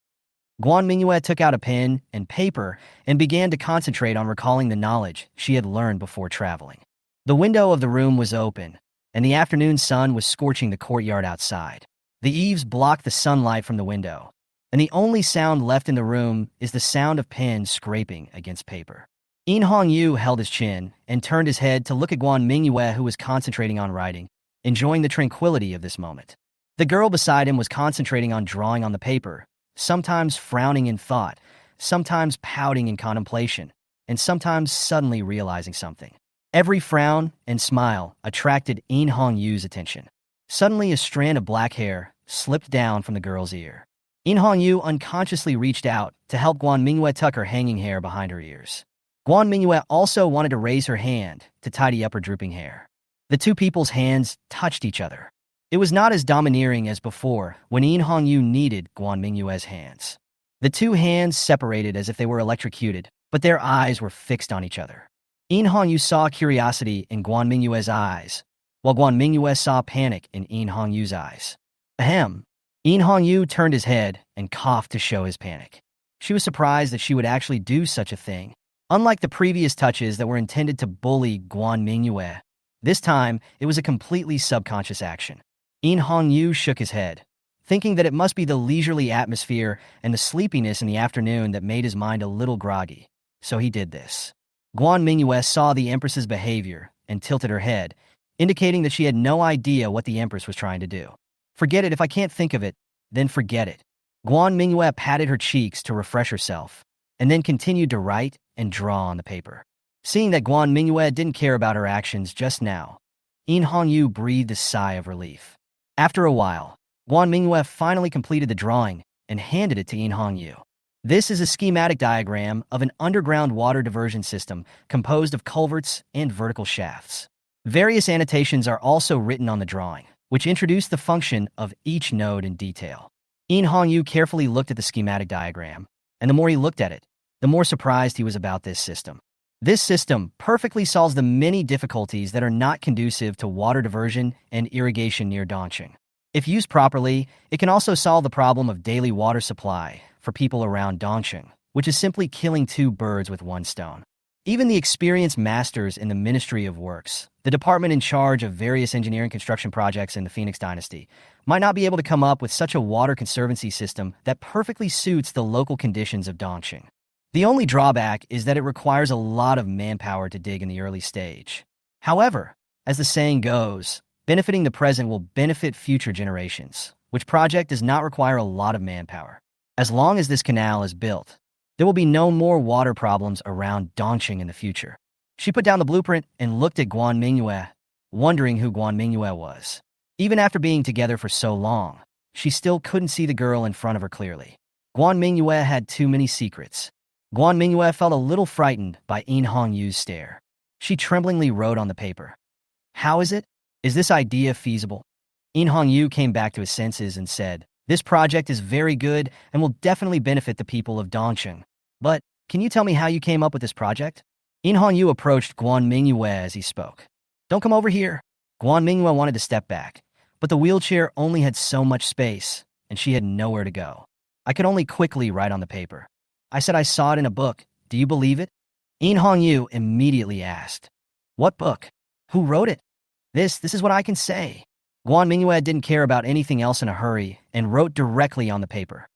Guan Mingyue took out a pen and paper and began to concentrate on recalling the knowledge she had learned before traveling. The window of the room was open, and the afternoon sun was scorching the courtyard outside. The eaves blocked the sunlight from the window, and the only sound left in the room is the sound of pens scraping against paper. In Hongyu held his chin and turned his head to look at Guan Mingyue, who was concentrating on writing, enjoying the tranquility of this moment. The girl beside him was concentrating on drawing on the paper, sometimes frowning in thought, sometimes pouting in contemplation, and sometimes suddenly realizing something. Every frown and smile attracted In Hongyu's attention. Suddenly, a strand of black hair slipped down from the girl's ear. In Hongyu unconsciously reached out to help Guan Mingyue tuck her hanging hair behind her ears. Guan Mingyue also wanted to raise her hand to tidy up her drooping hair. The two people's hands touched each other. It was not as domineering as before when In Hongyu needed Guan Mingyue's hands. The two hands separated as if they were electrocuted, but their eyes were fixed on each other. In Hongyu saw curiosity in Guan Mingyue's eyes, while Guan Mingyue saw panic in In Hongyu's eyes. Ahem. In Hongyu turned his head and coughed to show his panic. She was surprised that she would actually do such a thing. Unlike the previous touches that were intended to bully Guan Mingyue, this time it was a completely subconscious action. In Hongyu shook his head, thinking that it must be the leisurely atmosphere and the sleepiness in the afternoon that made his mind a little groggy, so he did this. Guan Mingyue saw the Empress's behavior and tilted her head, indicating that she had no idea what the Empress was trying to do. Forget it. If I can't think of it, then forget it. Guan Mingyue patted her cheeks to refresh herself, and then continued to write and draw on the paper. Seeing that Guan Mingyue didn't care about her actions just now, Yu breathed a sigh of relief. After a while, Guan Mingyue finally completed the drawing and handed it to Yu. This is a schematic diagram of an underground water diversion system composed of culverts and vertical shafts. Various annotations are also written on the drawing, which introduce the function of each node in detail. Yu carefully looked at the schematic diagram, and the more he looked at it, the more surprised he was about this system. This system perfectly solves the many difficulties that are not conducive to water diversion and irrigation near Dongqing. If used properly, it can also solve the problem of daily water supply for people around Dongqing, which is simply killing two birds with one stone. Even the experienced masters in the Ministry of Works, the department in charge of various engineering construction projects in the Phoenix Dynasty, might not be able to come up with such a water conservancy system that perfectly suits the local conditions of Dongqing. The only drawback is that it requires a lot of manpower to dig in the early stage. However, as the saying goes, benefiting the present will benefit future generations, which project does not require a lot of manpower. As long as this canal is built, there will be no more water problems around Dongqing in the future. She put down the blueprint and looked at Guan Mingyue, wondering who Guan Mingyue was. Even after being together for so long, she still couldn't see the girl in front of her clearly. Guan Mingyue had too many secrets. Guan Mingyue felt a little frightened by Yu's stare. She tremblingly wrote on the paper, "How is it? Is this idea feasible?" Yu came back to his senses and said, "This project is very good and will definitely benefit the people of Dongqing. But can you tell me how you came up with this project?" Yu approached Guan Mingyue as he spoke. "Don't come over here." Guan Mingyue wanted to step back, but the wheelchair only had so much space, and she had nowhere to go. "I could only quickly write on the paper. I said I saw it in a book. Do you believe it?" Yu immediately asked, "What book? Who wrote it?" This is what I can say." Guan Mingyue didn't care about anything else in a hurry and wrote directly on the paper.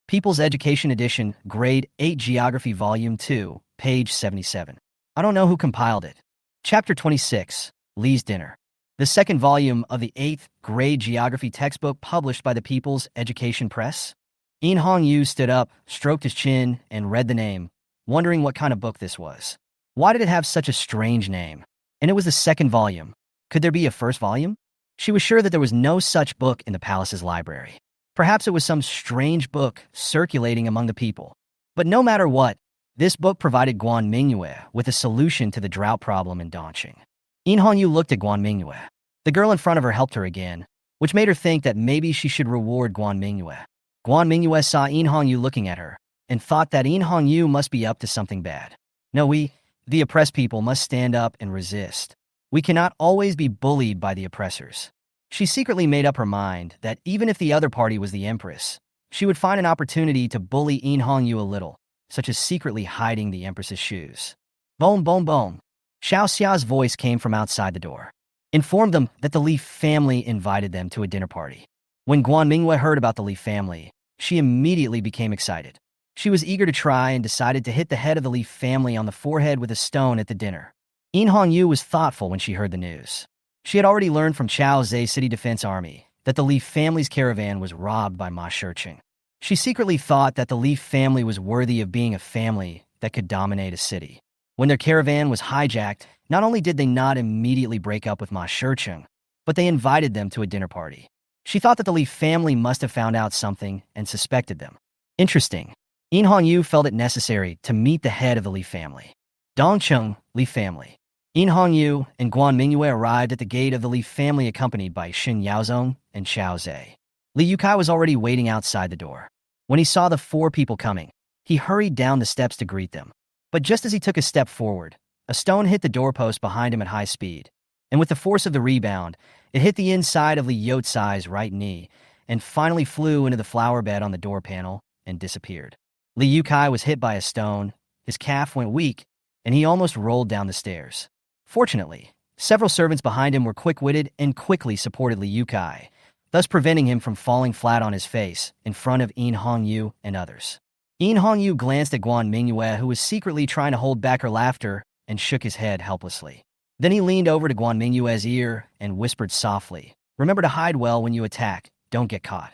People's Education Edition, Grade 8 Geography Volume 2, page 77. I don't know who compiled it. Chapter 26, Lee's Dinner. The second volume of the 8th grade geography textbook published by the People's Education Press. Yu stood up, stroked his chin, and read the name, wondering what kind of book this was. Why did it have such a strange name? And it was the second volume. Could there be a first volume? She was sure that there was no such book in the palace's library. Perhaps it was some strange book circulating among the people. But no matter what, this book provided Guan Mingyue with a solution to the drought problem in Dongqing. Yu looked at Guan Mingyue. The girl in front of her helped her again, which made her think that maybe she should reward Guan Mingyue. Guan Mingyue saw Yu looking at her and thought that Yu must be up to something bad. No, we, the oppressed people, must stand up and resist. We cannot always be bullied by the oppressors. She secretly made up her mind that even if the other party was the Empress, she would find an opportunity to bully Yu a little, such as secretly hiding the Empress's shoes. Boom, boom, boom. Xiao Xia's voice came from outside the door. Informed them that the Li family invited them to a dinner party. When Guan Mingyue heard about the Li family, she immediately became excited. She was eager to try and decided to hit the head of the Li family on the forehead with a stone at the dinner. Yu was thoughtful when she heard the news. She had already learned from Chao Zhe City Defense Army that the Li family's caravan was robbed by Ma Shiqing. She secretly thought that the Li family was worthy of being a family that could dominate a city. When their caravan was hijacked, not only did they not immediately break up with Ma Shiqing, but they invited them to a dinner party. She thought that the Li family must have found out something and suspected them. Interesting. Yu felt it necessary to meet the head of the Li family. Dongqing, Li family. Yu and Guan Mingyue arrived at the gate of the Li family accompanied by Xin Yaozong and Chao Zhe. Li Yukai was already waiting outside the door. When he saw the four people coming, he hurried down the steps to greet them. But just as he took a step forward, a stone hit the doorpost behind him at high speed, and with the force of the rebound, it hit the inside of Li Yotsai's right knee and finally flew into the flower bed on the door panel and disappeared. Li Yukai was hit by a stone, his calf went weak, and he almost rolled down the stairs. Fortunately, several servants behind him were quick-witted and quickly supported Li Yukai, thus preventing him from falling flat on his face in front of Yu and others. Yu glanced at Guan Mingyue, who was secretly trying to hold back her laughter, and shook his head helplessly. Then he leaned over to Guan Mingyue's ear and whispered softly, "Remember to hide well when you attack, don't get caught."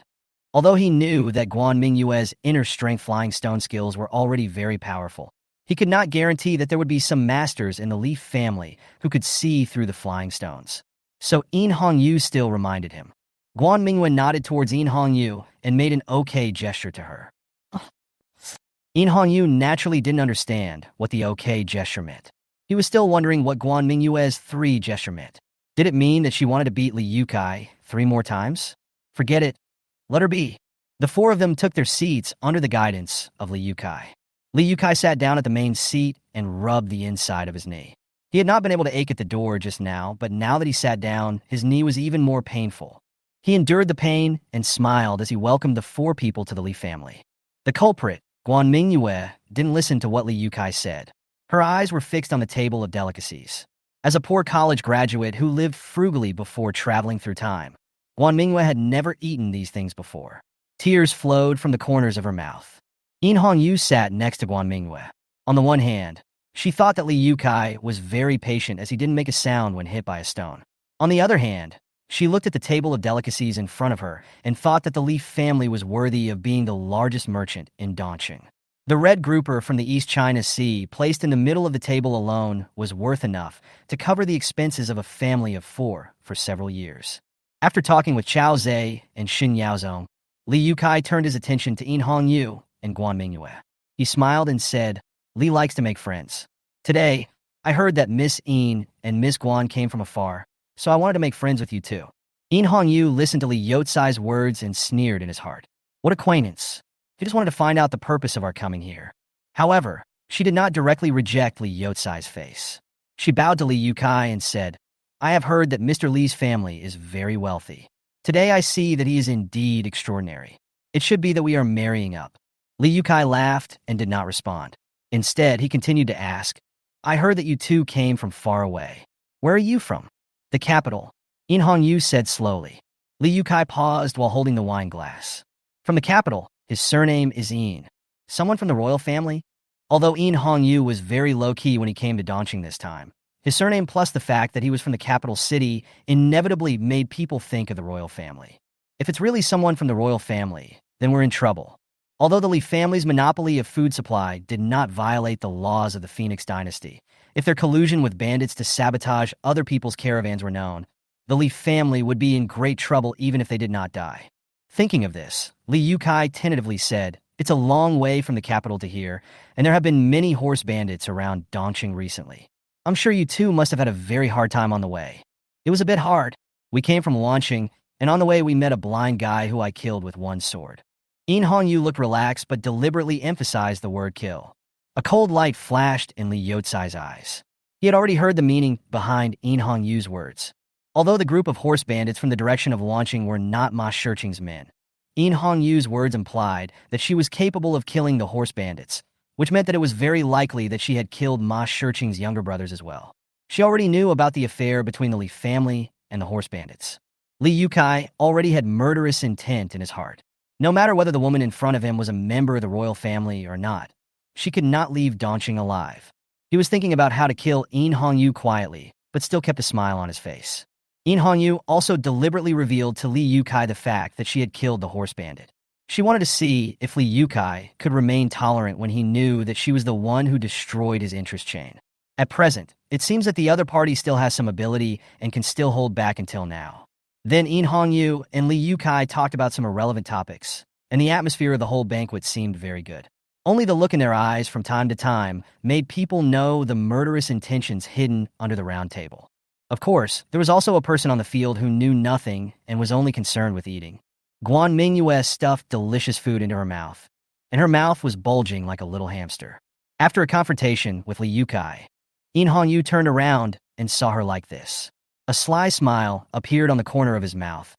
Although he knew that Guan Mingyue's inner strength flying stone skills were already very powerful, he could not guarantee that there would be some masters in the Leaf family who could see through the flying stones. So In Hongyu still reminded him. Guan Mingyue nodded towards In Hongyu and made an okay gesture to her. In Hongyu naturally didn't understand what the okay gesture meant. He was still wondering what Guan Mingyue's 3 gesture meant. Did it mean that she wanted to beat Li Yukai 3 more times? Forget it. Let her be. The 4 of them took their seats under the guidance of Li Yukai. Li Yukai sat down at the main seat and rubbed the inside of his knee. He had not been able to ache at the door just now, but now that he sat down, his knee was even more painful. He endured the pain and smiled as he welcomed the 4 people to the Li family. The culprit, Guan Mingyue, didn't listen to what Li Yukai said. Her eyes were fixed on the table of delicacies. As a poor college graduate who lived frugally before traveling through time, Guan Mingyue had never eaten these things before. Tears flowed from the corners of her mouth. In Hongyu sat next to Guan Mingyue. On the one hand, she thought that Li Yukai was very patient as he didn't make a sound when hit by a stone. On the other hand, she looked at the table of delicacies in front of her and thought that the Li family was worthy of being the largest merchant in Dongqing. The red grouper from the East China Sea, placed in the middle of the table alone, was worth enough to cover the expenses of a family of 4 for several years. After talking with Chao Zhe and Xin Yaozong, Li Yukai turned his attention to In Hongyu and Guan Mingyue. He smiled and said, Li likes to make friends. Today, I heard that Miss In and Miss Guan came from afar, so I wanted to make friends with you too. In Hongyu listened to Li Yotsai's words and sneered in his heart. What acquaintance. He just wanted to find out the purpose of our coming here. However, she did not directly reject Li Yotsai's face. She bowed to Li Yukai and said, I have heard that Mr. Li's family is very wealthy. Today I see that he is indeed extraordinary. It should be that we are marrying up. Li Yukai laughed and did not respond. Instead, he continued to ask, I heard that you 2 came from far away. Where are you from? The capital. In Hongyu said slowly. Li Yukai paused while holding the wine glass. From the capital. His surname is In. Someone from the royal family? Although In Hongyu was very low-key when he came to Dongqing this time, his surname plus the fact that he was from the capital city inevitably made people think of the royal family. If it's really someone from the royal family, then we're in trouble. Although the Li family's monopoly of food supply did not violate the laws of the Phoenix dynasty, if their collusion with bandits to sabotage other people's caravans were known, the Li family would be in great trouble even if they did not die. Thinking of this, Li Yukai tentatively said, It's a long way from the capital to here, and there have been many horse bandits around Dongqing recently. I'm sure you 2 must have had a very hard time on the way. It was a bit hard. We came from Wanqing, and on the way we met a blind guy who I killed with 1 sword. In Hongyu looked relaxed but deliberately emphasized the word kill. A cold light flashed in Li Yotsai's eyes. He had already heard the meaning behind In Hongyu's words. Although the group of horse bandits from the direction of Wanqing were not Ma Shiqing's men, In Hongyu's words implied that she was capable of killing the horse bandits, which meant that it was very likely that she had killed Ma Shiqing's younger brothers as well. She already knew about the affair between the Li family and the horse bandits. Li Yukai already had murderous intent in his heart. No matter whether the woman in front of him was a member of the royal family or not, she could not leave Dongqing alive. He was thinking about how to kill In Hongyu quietly, but still kept a smile on his face. In Hongyu also deliberately revealed to Li Yukai the fact that she had killed the horse bandit. She wanted to see if Li Yukai could remain tolerant when he knew that she was the one who destroyed his interest chain. At present, it seems that the other party still has some ability and can still hold back until now. Then In Hongyu and Li Yukai talked about some irrelevant topics, and the atmosphere of the whole banquet seemed very good. Only the look in their eyes from time to time made people know the murderous intentions hidden under the round table. Of course, there was also a person on the field who knew nothing and was only concerned with eating. Guan Mingyue stuffed delicious food into her mouth, and her mouth was bulging like a little hamster. After a confrontation with Li Yukai, In Hongyu turned around and saw her like this. A sly smile appeared on the corner of his mouth.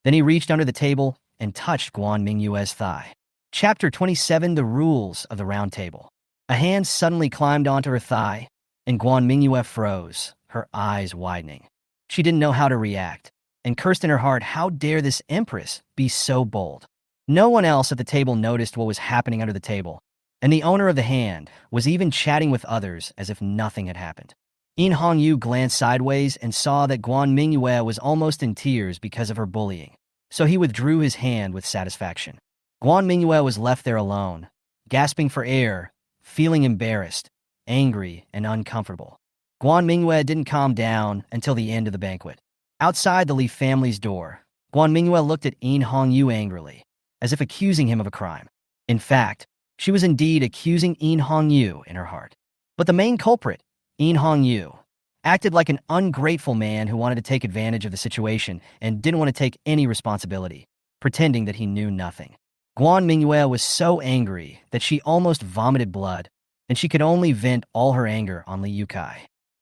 Then he reached under the table and touched Guan Mingyue's thigh. Chapter 27: The Rules of the Round Table. A hand suddenly climbed onto her thigh, and Guan Mingyue froze, her eyes widening. She didn't know how to react, and cursed in her heart, how dare this Empress be so bold. No one else at the table noticed what was happening under the table, and the owner of the hand was even chatting with others as if nothing had happened. In Hongyu glanced sideways and saw that Guan Mingyue was almost in tears because of her bullying. so he withdrew his hand with satisfaction. Guan Mingyue was left there alone, gasping for air, feeling embarrassed, angry, and uncomfortable. Guan Mingyue didn't calm down until the end of the banquet. Outside the Li family's door, Guan Mingyue looked at Hongyu angrily, as if accusing him of a crime. In fact, she was indeed accusing Hongyu in her heart. But the main culprit, Hongyu, acted like an ungrateful man who wanted to take advantage of the situation and didn't want to take any responsibility, pretending that he knew nothing. Guan Mingyue was so angry that she almost vomited blood, and she could only vent all her anger on Li Yukai.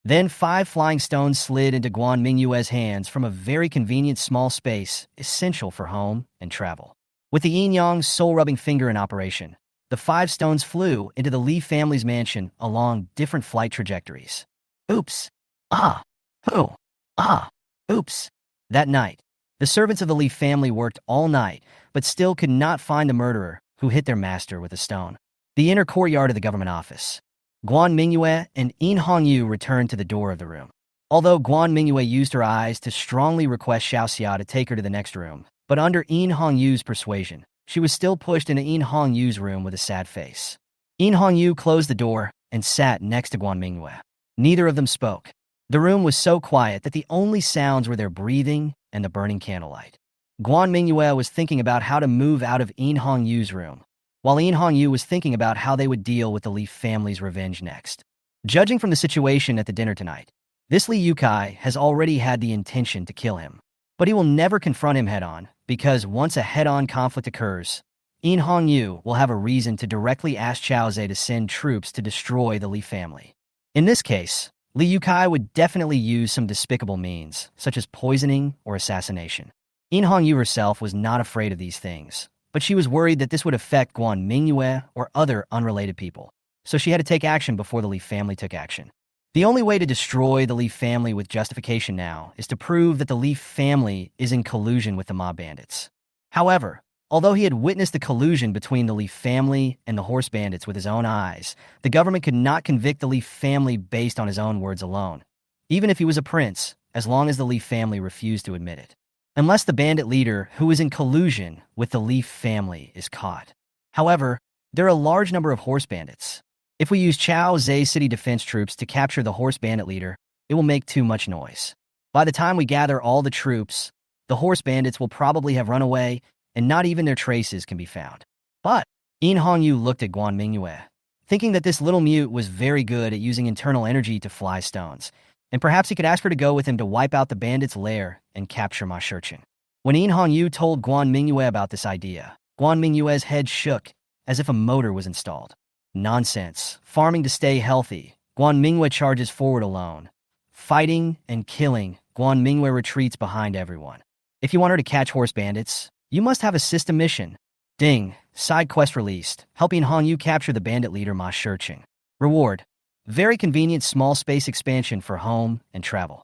Then 5 flying stones slid into Guan Mingyue's hands from a very convenient small space essential for home and travel. With the yin-yang soul-rubbing finger in operation, the 5 stones flew into the Li family's mansion along different flight trajectories. Oops. Ah. Hoo. Ah. Oops. That night, the servants of the Li family worked all night, but still could not find the murderer who hit their master with a stone. The inner courtyard of the government office. Guan Mingyue and Hongyu returned to the door of the room. Although Guan Mingyue used her eyes to strongly request Xiaoxia to take her to the next room, but under Hongyu's persuasion, she was still pushed into Hongyu's room with a sad face. Hongyu closed the door and sat next to Guan Mingyue. Neither of them spoke. The room was so quiet that the only sounds were their breathing and the burning candlelight. Guan Mingyue was thinking about how to move out of Hongyu's room, while Hongyu was thinking about how they would deal with the Li family's revenge next. Judging from the situation at the dinner tonight, this Li Yukai has already had the intention to kill him. But he will never confront him head-on, because once a head-on conflict occurs, Hongyu will have a reason to directly ask Chaoze to send troops to destroy the Li family. In this case, Li Yukai would definitely use some despicable means, such as poisoning or assassination. Hongyu herself was not afraid of these things, but she was worried that this would affect Guan Mingyue or other unrelated people, so she had to take action before the Li family took action. The only way to destroy the Li family with justification now is to prove that the Li family is in collusion with the mob bandits. However, although he had witnessed the collusion between the Li family and the horse bandits with his own eyes, the government could not convict the Li family based on his own words alone, even if he was a prince, as long as the Li family refused to admit it. Unless the bandit leader who is in collusion with the Li family is caught. However, there are a large number of horse bandits. If we use Chao Zay's city defense troops to capture the horse bandit leader, it will make too much noise. By the time we gather all the troops, the horse bandits will probably have run away, and not even their traces can be found. But Hongyu looked at Guan Mingyue, thinking that this little mute was very good at using internal energy to fly stones, and perhaps he could ask her to go with him to wipe out the bandits' lair and capture Ma Shurchin. When Hongyu told Guan Mingyue about this idea, Guan Mingyue's head shook as if a motor was installed. Nonsense. Farming to stay healthy. Guan Mingyue charges forward alone. Fighting and killing, Guan Mingyue retreats behind everyone. If you want her to catch horse bandits, you must have a system mission. Ding. Side quest released, helping Hongyu capture the bandit leader Ma Shurchin. Reward. Very convenient small space expansion for home and travel.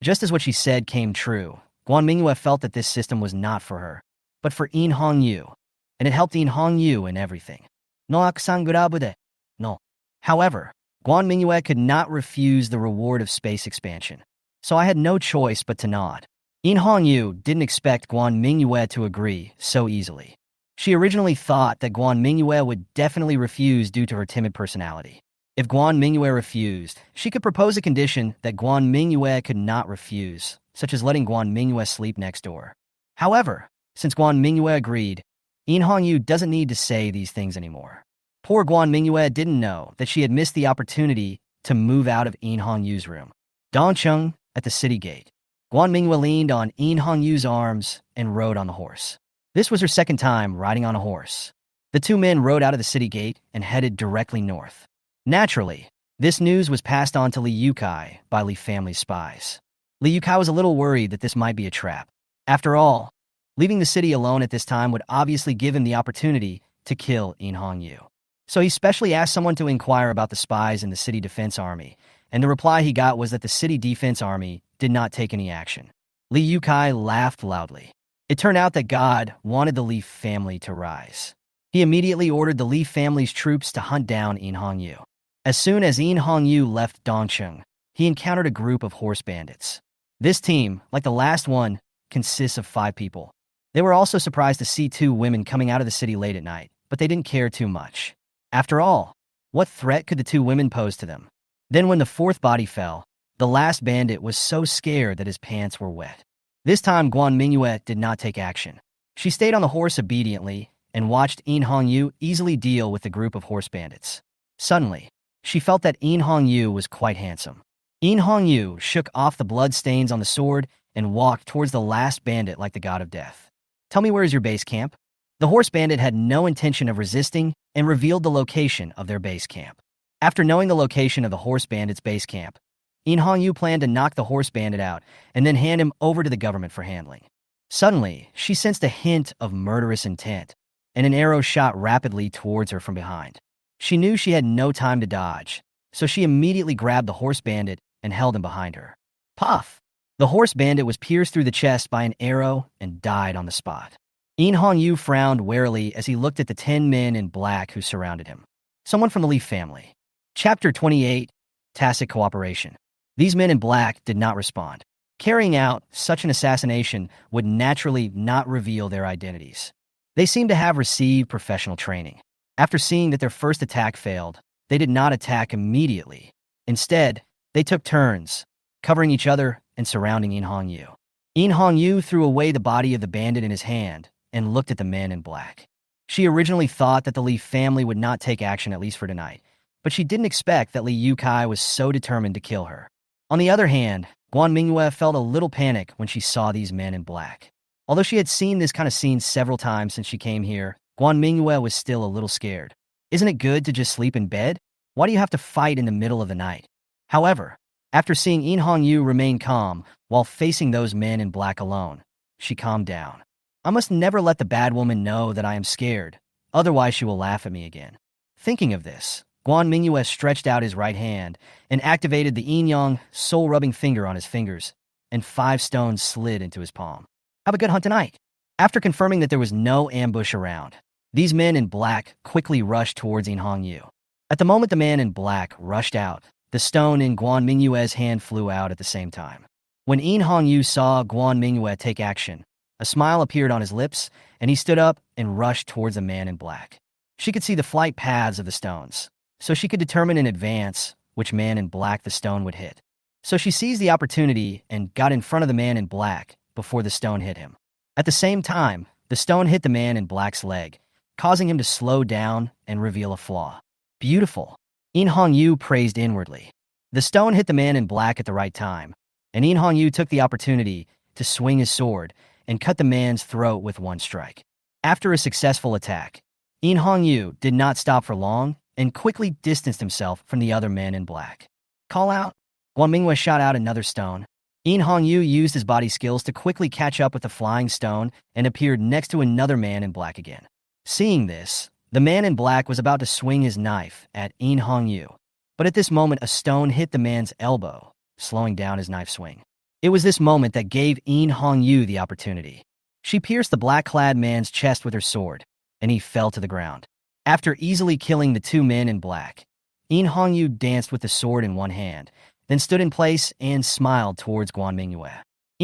Just as what she said came true, Guan Mingyue felt that this system was not for her, but for Hongyu, and it helped Hongyu in everything. No aksangurabude. No. However, Guan Mingyue could not refuse the reward of space expansion, so I had no choice but to nod. Hongyu didn't expect Guan Mingyue to agree so easily. She originally thought that Guan Mingyue would definitely refuse due to her timid personality. If Guan Mingyue refused, she could propose a condition that Guan Mingyue could not refuse, such as letting Guan Mingyue sleep next door. However, since Guan Mingyue agreed, Hongyu doesn't need to say these things anymore. Poor Guan Mingyue didn't know that she had missed the opportunity to move out of Hongyu's room. Dongcheng at the city gate. Guan Mingyue leaned on Hongyu's arms and rode on the horse. This was her second time riding on a horse. The two men rode out of the city gate and headed directly north. Naturally, this news was passed on to Li Yukai by Li family spies. Li Yukai was a little worried that this might be a trap. After all, leaving the city alone at this time would obviously give him the opportunity to kill Hongyu. So he specially asked someone to inquire about the spies in the city defense army, and the reply he got was that the city defense army did not take any action. Li Yukai laughed loudly. It turned out that God wanted the Li family to rise. He immediately ordered the Li family's troops to hunt down Hongyu. As soon as Hongyu left Dongcheng, he encountered a group of horse bandits. This team, like the last one, consists of 5 people. They were also surprised to see two women coming out of the city late at night, but they didn't care too much. After all, what threat could the two women pose to them? Then when the fourth body fell, the last bandit was so scared that his pants were wet. This time, Guan Mingyue did not take action. She stayed on the horse obediently and watched Hongyu easily deal with the group of horse bandits. Suddenly, she felt that Hongyu was quite handsome. Hongyu shook off the blood stains on the sword and walked towards the last bandit like the god of death. Tell me, where is your base camp? The horse bandit had no intention of resisting and revealed the location of their base camp. After knowing the location of the horse bandit's base camp, Hongyu planned to knock the horse bandit out and then hand him over to the government for handling. Suddenly, she sensed a hint of murderous intent, and an arrow shot rapidly towards her from behind. She knew she had no time to dodge, so she immediately grabbed the horse bandit and held him behind her. Puff! The horse bandit was pierced through the chest by an arrow and died on the spot. Hongyu frowned warily as he looked at the 10 men in black who surrounded him. Someone from the Leaf family. Chapter 28, Tacit Cooperation. These men in black did not respond. Carrying out such an assassination would naturally not reveal their identities. They seemed to have received professional training. After seeing that their first attack failed, they did not attack immediately. Instead, they took turns, covering each other and surrounding Hongyu. Hongyu threw away the body of the bandit in his hand and looked at the men in black. She originally thought that the Li family would not take action, at least for tonight, but she didn't expect that Li Yukai was so determined to kill her. On the other hand, Guan Mingyue felt a little panic when she saw these men in black. Although she had seen this kind of scene several times since she came here, Guan Mingyue was still a little scared. Isn't it good to just sleep in bed? Why do you have to fight in the middle of the night? However, after seeing Hongyu remain calm while facing those men in black alone, she calmed down. I must never let the bad woman know that I am scared, otherwise she will laugh at me again. Thinking of this, Guan Mingyue stretched out his right hand and activated the yin-yang soul-rubbing finger on his fingers, and 5 stones slid into his palm. Have a good hunt tonight. After confirming that there was no ambush around, these men in black quickly rushed towards Hongyu. At the moment the man in black rushed out, the stone in Guan Mingyue's hand flew out at the same time. When Hongyu saw Guan Mingyue take action, a smile appeared on his lips, and he stood up and rushed towards the man in black. She could see the flight paths of the stones, so she could determine in advance which man in black the stone would hit. So she seized the opportunity and got in front of the man in black before the stone hit him. At the same time, the stone hit the man in black's leg, causing him to slow down and reveal a flaw. Beautiful. Hongyu praised inwardly. The stone hit the man in black at the right time, and Hongyu took the opportunity to swing his sword and cut the man's throat with one strike. After a successful attack, Hongyu did not stop for long and quickly distanced himself from the other men in black. Call out. Guan Mingyue shot out another stone. Hongyu used his body skills to quickly catch up with the flying stone and appeared next to another man in black again. Seeing this, the man in black was about to swing his knife at Hongyu, but at this moment a stone hit the man's elbow, slowing down his knife swing. It was this moment that gave Hongyu the opportunity. She pierced the black-clad man's chest with her sword, and he fell to the ground. After easily killing the 2 men in black, Hongyu danced with the sword in one hand, then stood in place and smiled towards Guan Mingyue.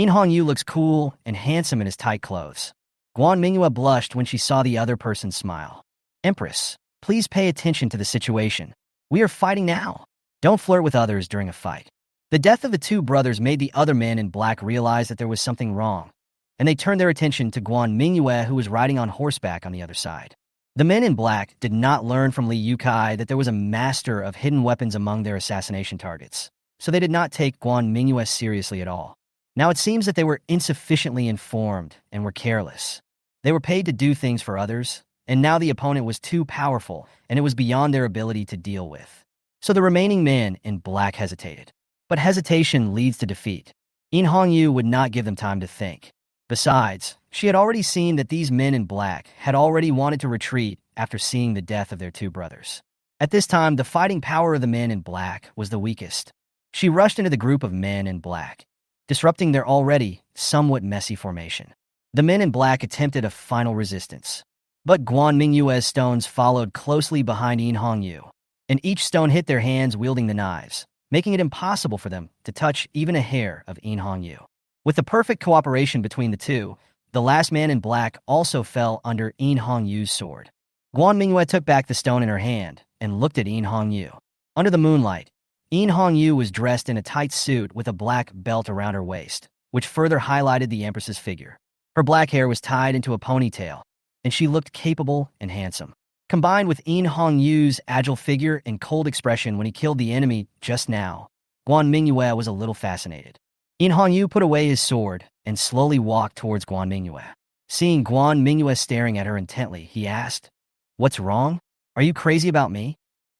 Hongyu looks cool and handsome in his tight clothes. Guan Mingyue blushed when she saw the other person smile. Empress, please pay attention to the situation. We are fighting now. Don't flirt with others during a fight. The death of the 2 brothers made the other men in black realize that there was something wrong, and they turned their attention to Guan Mingyue, who was riding on horseback on the other side. The men in black did not learn from Li Yukai that there was a master of hidden weapons among their assassination targets, so they did not take Guan Mingyue seriously at all. Now it seems that they were insufficiently informed and were careless. They were paid to do things for others, and now the opponent was too powerful, and it was beyond their ability to deal with. So the remaining men in black hesitated. But hesitation leads to defeat. Hongyu would not give them time to think. Besides, she had already seen that these men in black had already wanted to retreat after seeing the death of their 2 brothers. At this time, the fighting power of the men in black was the weakest. She rushed into the group of men in black, disrupting their already somewhat messy formation. The men in black attempted a final resistance, but Guan Mingyue's stones followed closely behind Hongyu, and each stone hit their hands wielding the knives, making it impossible for them to touch even a hair of Hongyu. With the perfect cooperation between the 2, The last man in black also fell under In Hongyu's sword. Guan Mingyue took back the stone in her hand and looked at In Hongyu. Under the moonlight, In Hongyu was dressed in a tight suit with a black belt around her waist, which further highlighted the Empress's figure. Her black hair was tied into a ponytail, and she looked capable and handsome. Combined with In Hongyu's agile figure and cold expression when he killed the enemy just now, Guan Mingyue was a little fascinated. In Hongyu put away his sword and slowly walked towards Guan Mingyue. Seeing Guan Mingyue staring at her intently, he asked, "What's wrong? Are you crazy about me?"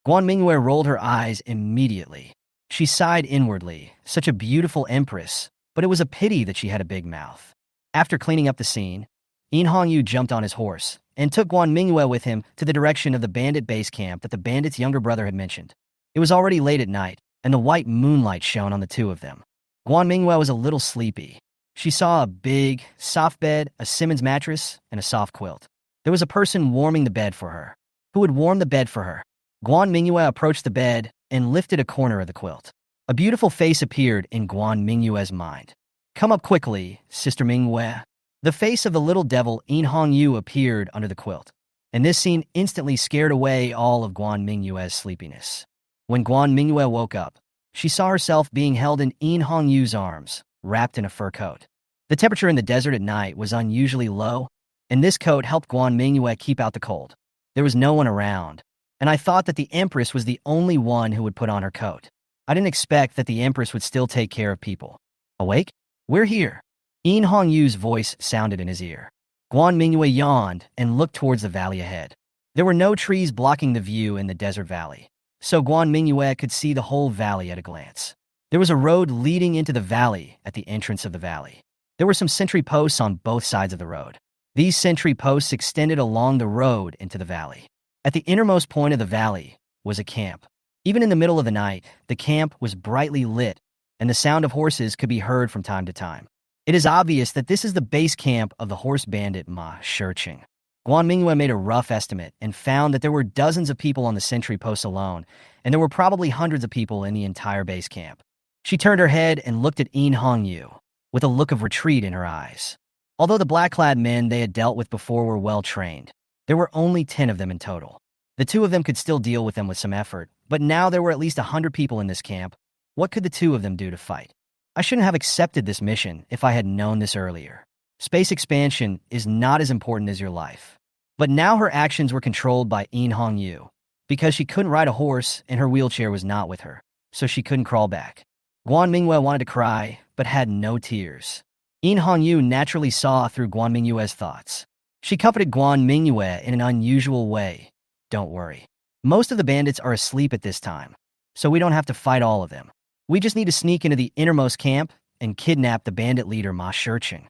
Guan Mingyue rolled her eyes immediately. She sighed inwardly, such a beautiful empress, but it was a pity that she had a big mouth. After cleaning up the scene, In Hongyu jumped on his horse and took Guan Mingyue with him to the direction of the bandit base camp that the bandit's younger brother had mentioned. It was already late at night, and the white moonlight shone on the two of them. Guan Mingyue was a little sleepy. She saw a big, soft bed, a Simmons mattress, and a soft quilt. There was a person warming the bed for her. Who would warm the bed for her? Guan Mingyue approached the bed and lifted a corner of the quilt. A beautiful face appeared in Guan Mingyue's mind. "Come up quickly, Sister Mingyue." The face of the little devil In Hongyu appeared under the quilt, and this scene instantly scared away all of Guan Mingyue's sleepiness. When Guan Mingyue woke up, she saw herself being held in Hongyu's arms, wrapped in a fur coat. The temperature in the desert at night was unusually low, and this coat helped Guan Mingyue keep out the cold. There was no one around, and I thought that the Empress was the only one who would put on her coat. I didn't expect that the Empress would still take care of people. "Awake? We're here." In Hongyu's voice sounded in his ear. Guan Mingyue yawned and looked towards the valley ahead. There were no trees blocking the view in the desert valley, so Guan Mingyue could see the whole valley at a glance. There was a road leading into the valley at the entrance of the valley. There were some sentry posts on both sides of the road. These sentry posts extended along the road into the valley. At the innermost point of the valley was a camp. Even in the middle of the night, the camp was brightly lit, and the sound of horses could be heard from time to time. It is obvious that this is the base camp of the horse bandit Ma Shiqing. Guan Mingyue made a rough estimate and found that there were dozens of people on the sentry posts alone, and there were probably hundreds of people in the entire base camp. She turned her head and looked at In Hongyu, with a look of retreat in her eyes. Although the black-clad men they had dealt with before were well-trained, there were only 10 of them in total. The two of them could still deal with them with some effort, but now there were at least 100 people in this camp. What could the two of them do to fight? I shouldn't have accepted this mission if I had known this earlier. Space expansion is not as important as your life. But now her actions were controlled by In Hongyu, because she couldn't ride a horse and her wheelchair was not with her, so she couldn't crawl back. Guan Mingyue wanted to cry, but had no tears. In Hongyu naturally saw through Guan Mingyue's thoughts. She comforted Guan Mingyue in an unusual way. "Don't worry. Most of the bandits are asleep at this time, so we don't have to fight all of them. We just need to sneak into the innermost camp and kidnap the bandit leader Ma Shiqing."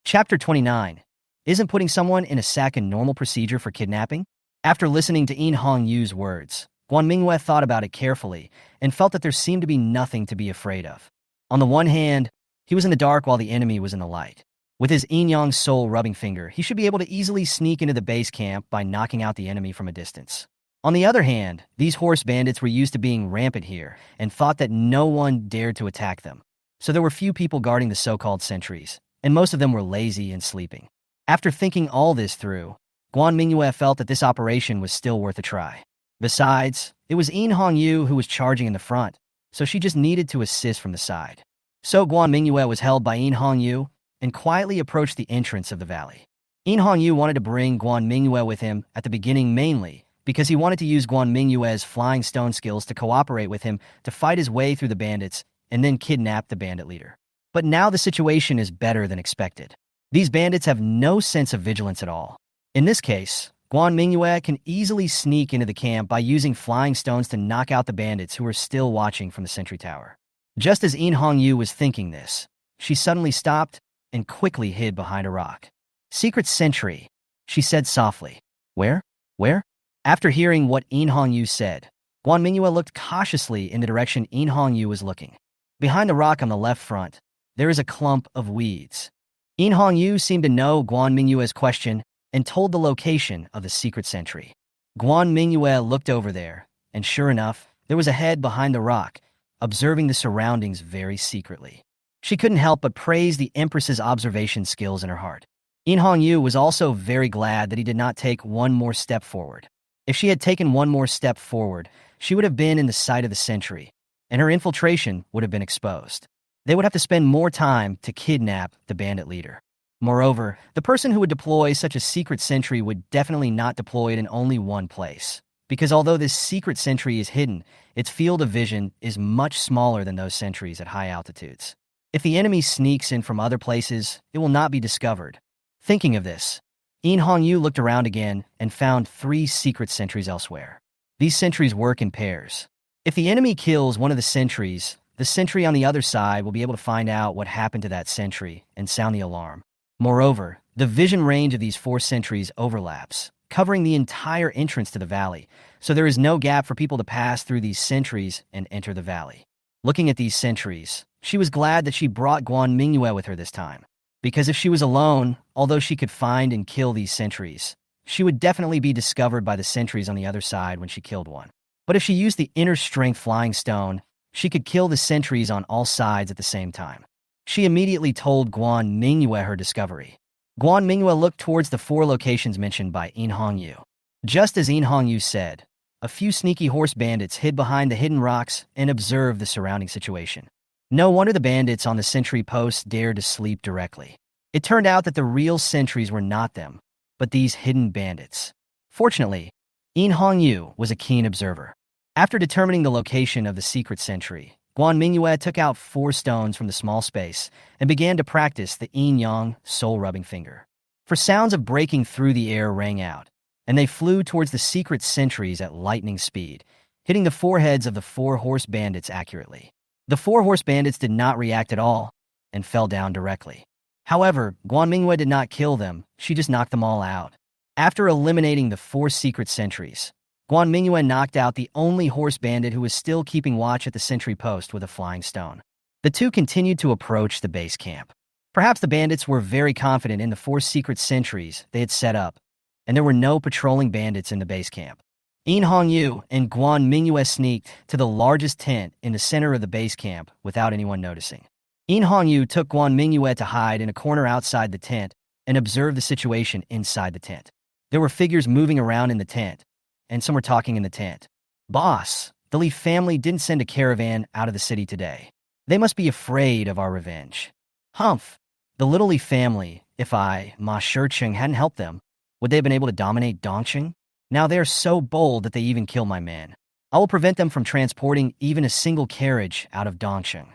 Chapter 29. Isn't putting someone in a sack a normal procedure for kidnapping? After listening to In Hongyu's words, Guan Mingyue thought about it carefully and felt that there seemed to be nothing to be afraid of. On the one hand, he was in the dark while the enemy was in the light. With his Yin-Yang soul rubbing finger, he should be able to easily sneak into the base camp by knocking out the enemy from a distance. On the other hand, these horse bandits were used to being rampant here and thought that no one dared to attack them. So there were few people guarding the so-called sentries, and most of them were lazy and sleeping. After thinking all this through, Guan Mingyue felt that this operation was still worth a try. Besides, it was In Hongyu who was charging in the front, so she just needed to assist from the side. So Guan Mingyue was held by In Hongyu and quietly approached the entrance of the valley. In Hongyu wanted to bring Guan Mingyue with him at the beginning mainly because he wanted to use Guan Mingyue's flying stone skills to cooperate with him to fight his way through the bandits and then kidnap the bandit leader. But now the situation is better than expected. These bandits have no sense of vigilance at all. In this case, Guan Mingyue can easily sneak into the camp by using flying stones to knock out the bandits who are still watching from the sentry tower. Just as In Hongyu was thinking this, she suddenly stopped and quickly hid behind a rock. "Secret sentry," she said softly. "Where? Where?" After hearing what In Hongyu said, Guan Mingyue looked cautiously in the direction In Hongyu was looking. Behind the rock on the left front, there is a clump of weeds. In Hongyu seemed to know Guan Mingyue's question and told the location of the secret sentry. Guan Mingyue looked over there, and sure enough, there was a head behind the rock, observing the surroundings very secretly. She couldn't help but praise the Empress's observation skills in her heart. In Hongyu was also very glad that he did not take one more step forward. If she had taken one more step forward, she would have been in the sight of the sentry, and her infiltration would have been exposed. They would have to spend more time to kidnap the bandit leader. Moreover, the person who would deploy such a secret sentry would definitely not deploy it in only one place, because although this secret sentry is hidden, its field of vision is much smaller than those sentries at high altitudes. If the enemy sneaks in from other places, it will not be discovered. Thinking of this, In Hongyu looked around again and found 3 secret sentries elsewhere. These sentries work in pairs. If the enemy kills one of the sentries on the other side will be able to find out what happened to that sentry and sound the alarm. Moreover, the vision range of these 4 sentries overlaps, covering the entire entrance to the valley, so there is no gap for people to pass through these sentries and enter the valley. Looking at these sentries, she was glad that she brought Guan Mingyue with her this time, because if she was alone, although she could find and kill these sentries, she would definitely be discovered by the sentries on the other side when she killed one. But if she used the inner strength flying stone, she could kill the sentries on all sides at the same time. She immediately told Guan Mingyue her discovery. Guan Mingyue looked towards the 4 locations mentioned by In Hongyu. Just as In Hongyu said, a few sneaky horse bandits hid behind the hidden rocks and observed the surrounding situation. No wonder the bandits on the sentry posts dared to sleep directly. It turned out that the real sentries were not them, but these hidden bandits. Fortunately, In Hongyu was a keen observer. After determining the location of the secret sentry, Guan Mingyue took out 4 stones from the small space and began to practice the yin-yang soul-rubbing finger. For sounds of breaking through the air rang out, and they flew towards the secret sentries at lightning speed, hitting the foreheads of the 4 horse bandits accurately. The 4 horse bandits did not react at all and fell down directly. However, Guan Mingyue did not kill them, she just knocked them all out. After eliminating the 4 secret sentries, Guan Mingyue knocked out the only horse bandit who was still keeping watch at the sentry post with a flying stone. The 2 continued to approach the base camp. Perhaps the bandits were very confident in the 4 secret sentries they had set up, and there were no patrolling bandits in the base camp. In Hongyu and Guan Mingyue sneaked to the largest tent in the center of the base camp without anyone noticing. In Hongyu took Guan Mingyue to hide in a corner outside the tent and observed the situation inside the tent. There were figures moving around in the tent, and some were talking in the tent. "Boss, the Li family didn't send a caravan out of the city today. They must be afraid of our revenge." "Humph, the little Li family, if Ma Shicheng hadn't helped them, would they have been able to dominate Dongqing? Now they are so bold that they even kill my men. I will prevent them from transporting even a single carriage out of Dongqing.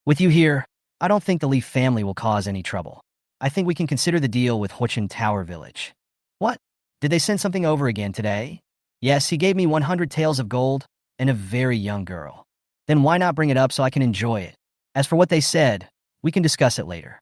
With you here, I don't think the Li family will cause any trouble. I think we can consider the deal with Huichin Tower Village." "What? Did they send something over again today?" "Yes, he gave me 100 taels of gold and a very young girl." "Then why not bring it up so I can enjoy it? As for what they said, we can discuss it later."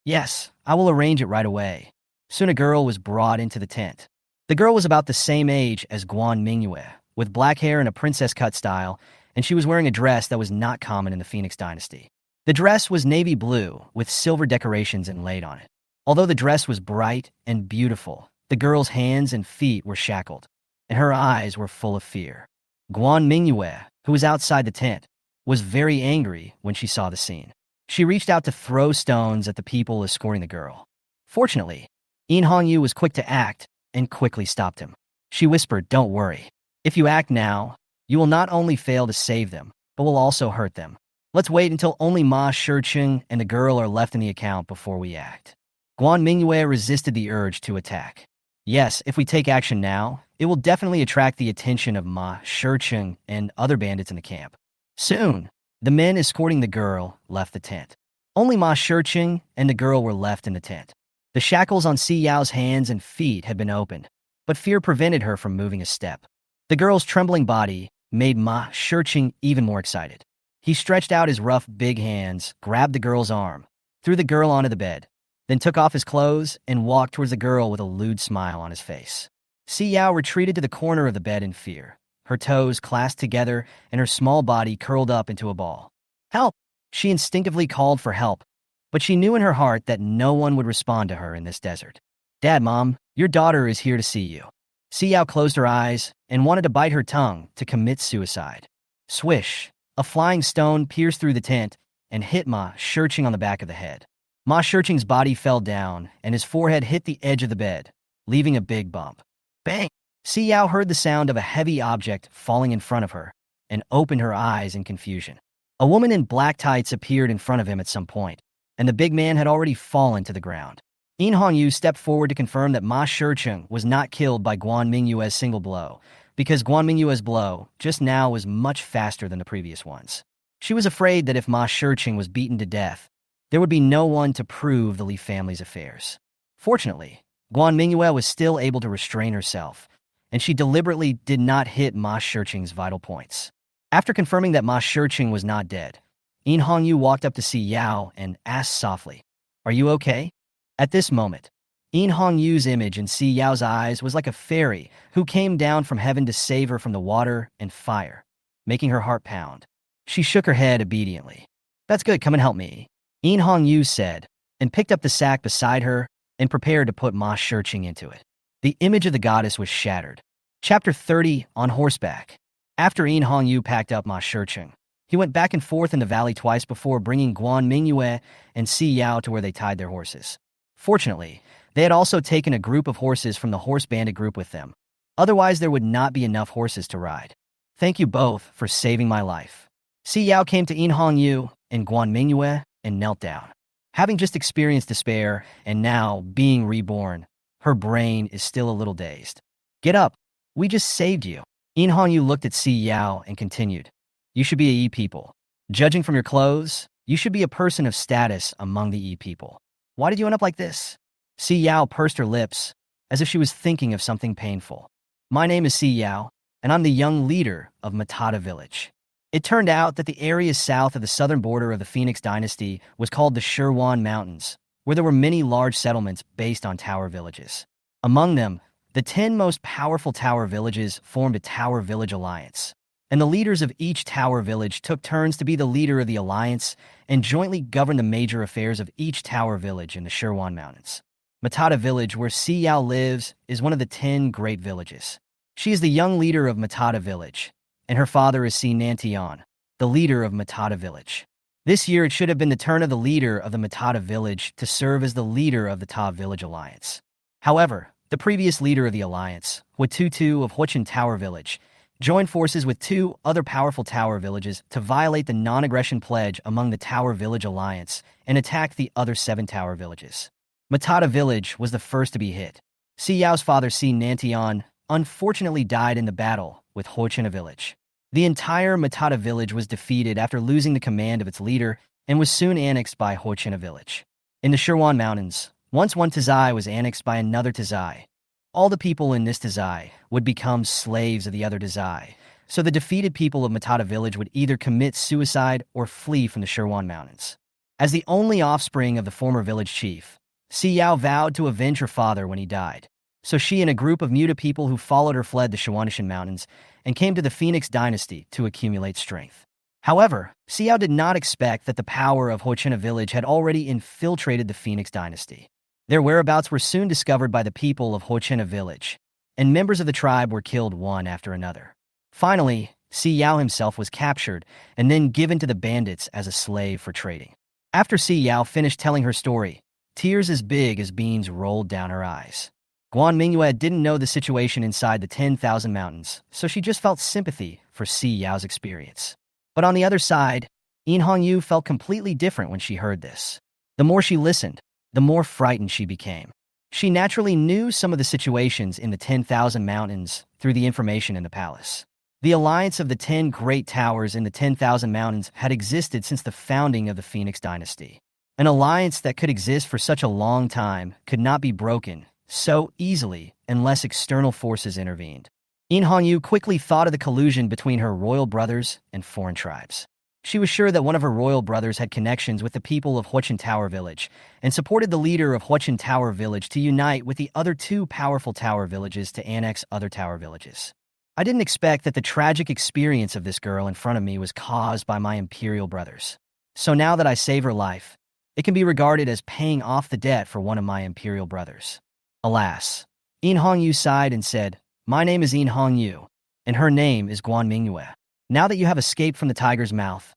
"Yes, I will arrange it right away." Soon a girl was brought into the tent. The girl was about the same age as Guan Mingyue, with black hair and a princess cut style, and she was wearing a dress that was not common in the Phoenix dynasty. The dress was navy blue with silver decorations inlaid on it. Although the dress was bright and beautiful, the girl's hands and feet were shackled, and her eyes were full of fear. Guan Mingyue, who was outside the tent, was very angry when she saw the scene. She reached out to throw stones at the people escorting the girl. Fortunately, In Hongyu was quick to act and quickly stopped him. She whispered, "Don't worry. If you act now, you will not only fail to save them, but will also hurt them. Let's wait until only Ma Shicheng and the girl are left in the account before we act." Guan Mingyue resisted the urge to attack. "Yes, if we take action now, it will definitely attract the attention of Ma Shicheng and other bandits in the camp." Soon, the men escorting the girl left the tent. Only Ma Shicheng and the girl were left in the tent. The shackles on Si Yao's hands and feet had been opened, but fear prevented her from moving a step. The girl's trembling body made Ma Shicheng even more excited. He stretched out his rough, big hands, grabbed the girl's arm, threw the girl onto the bed, then took off his clothes and walked towards the girl with a lewd smile on his face. Si Yao retreated to the corner of the bed in fear, her toes clasped together and her small body curled up into a ball. "Help!" She instinctively called for help, but she knew in her heart that no one would respond to her in this desert. "Dad, Mom, your daughter is here to see you." Si Yao closed her eyes and wanted to bite her tongue to commit suicide. Swish! A flying stone pierced through the tent and hit Ma Shicheng on the back of the head. Ma Shiqing's body fell down, and his forehead hit the edge of the bed, leaving a big bump. Bang! Si Yao heard the sound of a heavy object falling in front of her and opened her eyes in confusion. A woman in black tights appeared in front of him at some point, and the big man had already fallen to the ground. Hongyu stepped forward to confirm that Ma Shiqing was not killed by Guan Mingyue's single blow, because Guan Mingyue's blow just now was much faster than the previous ones. She was afraid that if Ma Shiqing was beaten to death, there would be no one to prove the Li family's affairs. Fortunately, Guan Mingyue was still able to restrain herself, and she deliberately did not hit Ma Shiqing's vital points. After confirming that Ma Shiqing was not dead, Hongyu walked up to Si Yao and asked softly, "Are you okay?" At this moment, Hongyu's image in Si Yao's eyes was like a fairy who came down from heaven to save her from the water and fire, making her heart pound. She shook her head obediently. "That's good, come and help me," Hongyu said, and picked up the sack beside her and prepared to put Ma Shiqing into it. The image of the goddess was shattered. Chapter 30, On Horseback. After Hongyu packed up Ma Shiqing, he went back and forth in the valley twice before bringing Guan Mingyue and Si Yao to where they tied their horses. Fortunately, they had also taken a group of horses from the horse bandit group with them. Otherwise, there would not be enough horses to ride. "Thank you both for saving my life." Si Yao came to Hongyu and Guan Mingyue and knelt down. Having just experienced despair and now being reborn, her brain is still a little dazed. "Get up. We just saved you." Hongyu looked at Si Yao and continued, "You should be a Yi people. Judging from your clothes, you should be a person of status among the Yi people. Why did you end up like this?" Si Yao pursed her lips, as if she was thinking of something painful. "My name is Si Yao, and I'm the young leader of Matata village." It turned out that the area south of the southern border of the Phoenix dynasty was called the Shirwan Mountains, where there were many large settlements based on tower villages. Among them, the 10 most powerful tower villages formed a Tower Village Alliance, and the leaders of each tower village took turns to be the leader of the alliance and jointly govern the major affairs of each tower village in the Shirwan Mountains. Matata Village, where Si Yao lives, is one of the 10 great villages. She is the young leader of Matata Village, and her father is Si Nantian, the leader of Matata Village. This year, it should have been the turn of the leader of the Matata Village to serve as the leader of the Ta Village Alliance. However, the previous leader of the alliance, Watutu of Huichin Tower Village, joined forces with 2 other powerful tower villages to violate the non-aggression pledge among the Tower Village Alliance and attack the other 7 tower villages. Matata Village was the first to be hit. Si Yao's father, Si Nantian, unfortunately died in the battle with Huichin Village. The entire Matata Village was defeated after losing the command of its leader and was soon annexed by Huichin Village. In the Shirwan Mountains, once one Tazai was annexed by another Tazai. All the people in this Tazai would become slaves of the other Tazai, so the defeated people of Matata Village would either commit suicide or flee from the Shirwan Mountains. As the only offspring of the former village chief, Si Yao vowed to avenge her father when he died, so she and a group of Muta people who followed her fled the Shawanishan Mountains and came to the Phoenix dynasty to accumulate strength. However, Si Yao did not expect that the power of Huichin Village had already infiltrated the Phoenix dynasty. Their whereabouts were soon discovered by the people of Huichin Village, and members of the tribe were killed one after another. Finally, Si Yao himself was captured and then given to the bandits as a slave for trading. After Si Yao finished telling her story, tears as big as beans rolled down her eyes. Guan Mingyue didn't know the situation inside the 10,000 mountains, so she just felt sympathy for Si Yao's experience. But on the other side, Hongyu felt completely different when she heard this. The more she listened, the more frightened she became. She naturally knew some of the situations in the 10,000 mountains through the information in the palace. The alliance of the 10 great towers in the 10,000 mountains had existed since the founding of the Phoenix dynasty. An alliance that could exist for such a long time could not be broken so easily unless external forces intervened. Hongyu quickly thought of the collusion between her royal brothers and foreign tribes. She was sure that one of her royal brothers had connections with the people of Huichin Tower Village and supported the leader of Huichin Tower Village to unite with the other 2 powerful tower villages to annex other tower villages. I didn't expect that the tragic experience of this girl in front of me was caused by my imperial brothers. So now that I save her life, it can be regarded as paying off the debt for one of my imperial brothers. Alas, Hongyu sighed and said, "My name is Hongyu, and her name is Guan Mingyue. Now that you have escaped from the tiger's mouth,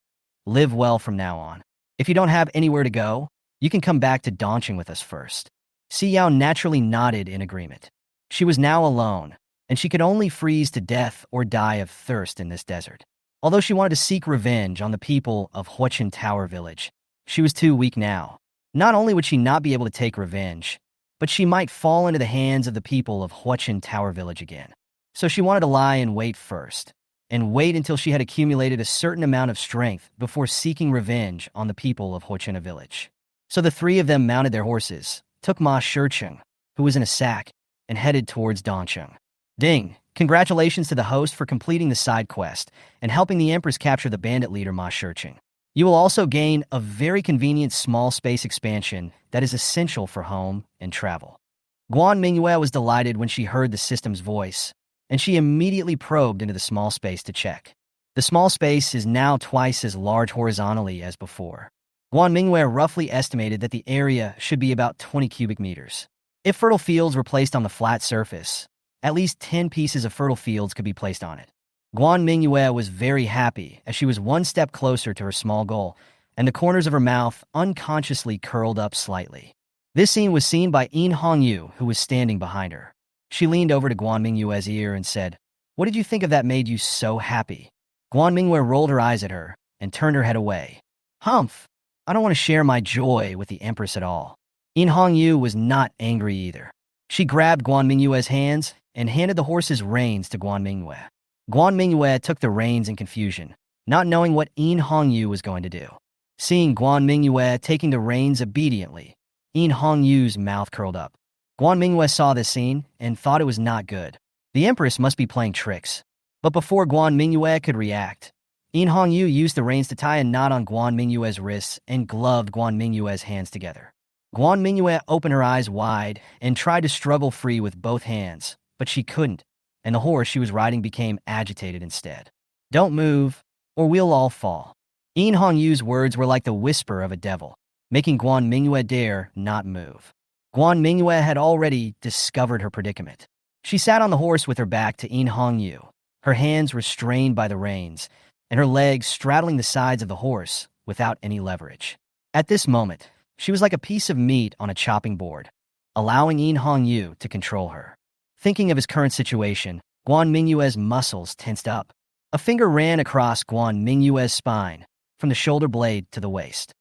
live well from now on. If you don't have anywhere to go, You can come back to Dongqing with us first. Si Yao naturally nodded in agreement. She was now alone, and she could only freeze to death or die of thirst in this desert. Although she wanted to seek revenge on the people of Huochen Tower Village, she was too weak now. Not only would she not be able to take revenge, but she might fall into the hands of the people of Huochen Tower Village again. So she wanted to lie in wait first, and wait until she had accumulated a certain amount of strength before seeking revenge on the people of Huochen Village. So the three of them mounted their horses, took Ma Shicheng, who was in a sack, and headed towards Dongqing. Ding! Congratulations to the host for completing the side quest and helping the Empress capture the bandit leader Ma Shicheng. You will also gain a very convenient small space expansion that is essential for home and travel. Guan Mingyue was delighted when she heard the system's voice, and she immediately probed into the small space to check. The small space is now twice as large horizontally as before. Guan Mingyue roughly estimated that the area should be about 20 cubic meters. If fertile fields were placed on the flat surface, at least 10 pieces of fertile fields could be placed on it. Guan Mingyue was very happy as she was one step closer to her small goal, and the corners of her mouth unconsciously curled up slightly. This scene was seen by Hongyu, who was standing behind her. She leaned over to Guan Mingyue's ear and said, "What did you think of that made you so happy?" Guan Mingyue rolled her eyes at her and turned her head away. "Humph! I don't want to share my joy with the Empress at all." Hongyu was not angry either. She grabbed Guan Mingyue's hands and handed the horse's reins to Guan Mingyue. Guan Mingyue took the reins in confusion, not knowing what Hongyu was going to do. Seeing Guan Mingyue taking the reins obediently, Hongyu's mouth curled up. Guan Mingyue saw this scene and thought it was not good. The Empress must be playing tricks. But before Guan Mingyue could react, Hongyu used the reins to tie a knot on Guan Mingyue's wrists and gloved Guan Mingyue's hands together. Guan Mingyue opened her eyes wide and tried to struggle free with both hands, but she couldn't, and the horse she was riding became agitated instead. "Don't move, or we'll all fall." Hongyu's words were like the whisper of a devil, making Guan Mingyue dare not move. Guan Mingyue had already discovered her predicament. She sat on the horse with her back to Hongyu, her hands restrained by the reins, and her legs straddling the sides of the horse without any leverage. At this moment, she was like a piece of meat on a chopping board, allowing Hongyu to control her. Thinking of his current situation, Guan Mingyue's muscles tensed up. A finger ran across Guan Mingyue's spine, from the shoulder blade to the waist.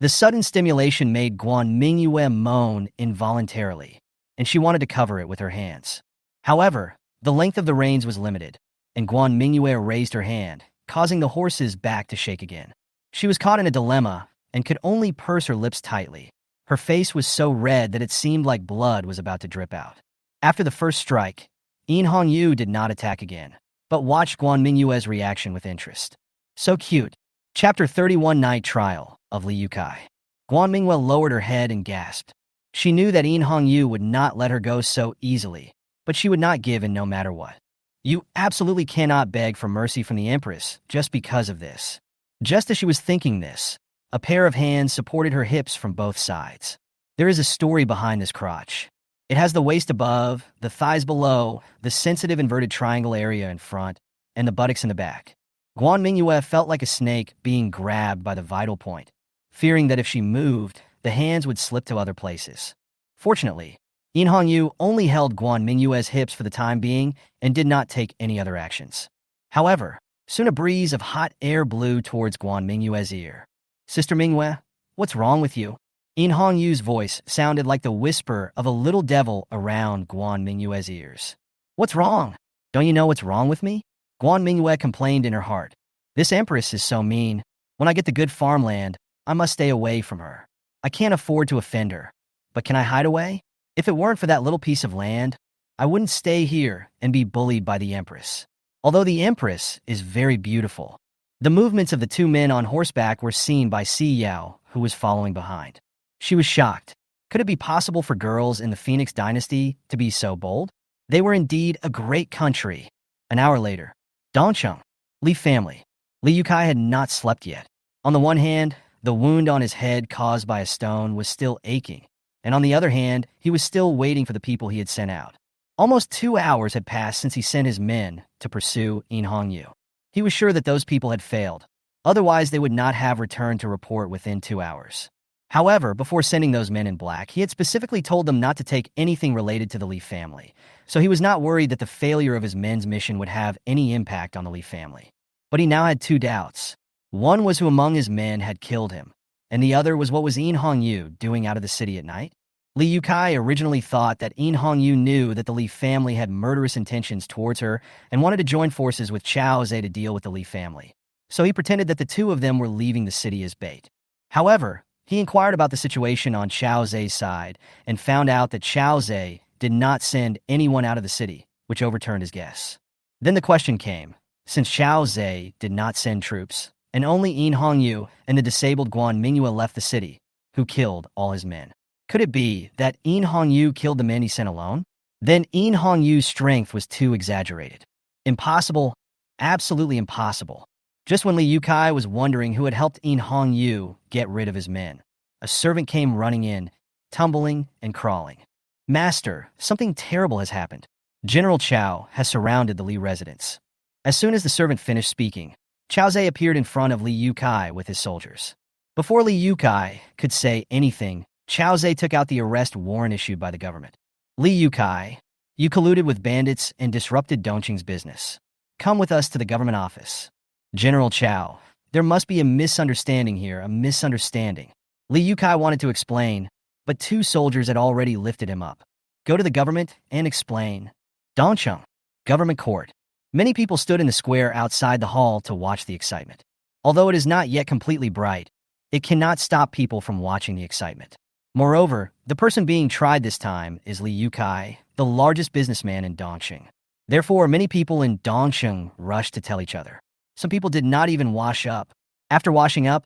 The sudden stimulation made Guan Mingyue moan involuntarily, and she wanted to cover it with her hands. However, the length of the reins was limited, and Guan Mingyue raised her hand, causing the horse's back to shake again. She was caught in a dilemma and could only purse her lips tightly. Her face was so red that it seemed like blood was about to drip out. After the first strike, Hongyu did not attack again, but watched Guan Mingyue's reaction with interest. So cute. Chapter 31 Night Trial of Liu Kai. Guan Mingyue lowered her head and gasped. She knew that Hongyu would not let her go so easily, but she would not give in no matter what. You absolutely cannot beg for mercy from the Empress just because of this. Just as she was thinking this, a pair of hands supported her hips from both sides. There is a story behind this crotch. It has the waist above, the thighs below, the sensitive inverted triangle area in front, and the buttocks in the back. Guan Mingyue felt like a snake being grabbed by the vital point, fearing that if she moved, the hands would slip to other places. Fortunately, Hongyu only held Guan Mingyue's hips for the time being and did not take any other actions. However, soon a breeze of hot air blew towards Guan Mingyue's ear. "Sister Mingyue, what's wrong with you?" Hongyu's voice sounded like the whisper of a little devil around Guan Mingyue's ears. "What's wrong? Don't you know what's wrong with me?" Guan Mingyue complained in her heart. "This Empress is so mean. When I get the good farmland, I must stay away from her. I can't afford to offend her. But can I hide away? If it weren't for that little piece of land, I wouldn't stay here and be bullied by the Empress. Although the Empress is very beautiful." The movements of the two men on horseback were seen by Si Yao, who was following behind. She was shocked. Could it be possible for girls in the Phoenix dynasty to be so bold? They were indeed a great country. An hour later, Dongqing, Li family. Liu Kai had not slept yet. On the one hand, the wound on his head caused by a stone was still aching, and on the other hand, he was still waiting for the people he had sent out. Almost 2 hours had passed since he sent his men to pursue Hongyu. He was sure that those people had failed. Otherwise, they would not have returned to report within 2 hours. However, before sending those men in black, he had specifically told them not to take anything related to the Li family, so he was not worried that the failure of his men's mission would have any impact on the Li family. But he now had two doubts. One was who among his men had killed him, and the other was what was Hongyu doing out of the city at night? Li Yukai originally thought that Hongyu knew that the Li family had murderous intentions towards her and wanted to join forces with Chao Zhe to deal with the Li family. So he pretended that the two of them were leaving the city as bait. However, he inquired about the situation on Chao Zhe's side and found out that Chao Zhe did not send anyone out of the city, which overturned his guess. Then the question came, since Chao Zhe did not send troops, and only Hongyu and the disabled Guan Mingyue left the city, who killed all his men. Could it be that Hongyu killed the men he sent alone? Then Hongyu's strength was too exaggerated. Impossible, absolutely impossible. Just when Li Yukai was wondering who had helped Hongyu get rid of his men, a servant came running in, tumbling and crawling. Master, something terrible has happened. General Chao has surrounded the Li residence. As soon as the servant finished speaking, Chao Zhe appeared in front of Li Yukai with his soldiers. Before Li Yukai could say anything, Chao Zhe took out the arrest warrant issued by the government. Li Yukai, you colluded with bandits and disrupted Dongqing's business. Come with us to the government office. General Chao, there must be a misunderstanding here, a misunderstanding. Li Yukai wanted to explain, but two soldiers had already lifted him up. Go to the government and explain. Dongqing, government court. Many people stood in the square outside the hall to watch the excitement. Although it is not yet completely bright, it cannot stop people from watching the excitement. Moreover, the person being tried this time is Li Yukai, the largest businessman in Dongqing. Therefore, many people in Dongqing rushed to tell each other. Some people did not even wash up. After washing up,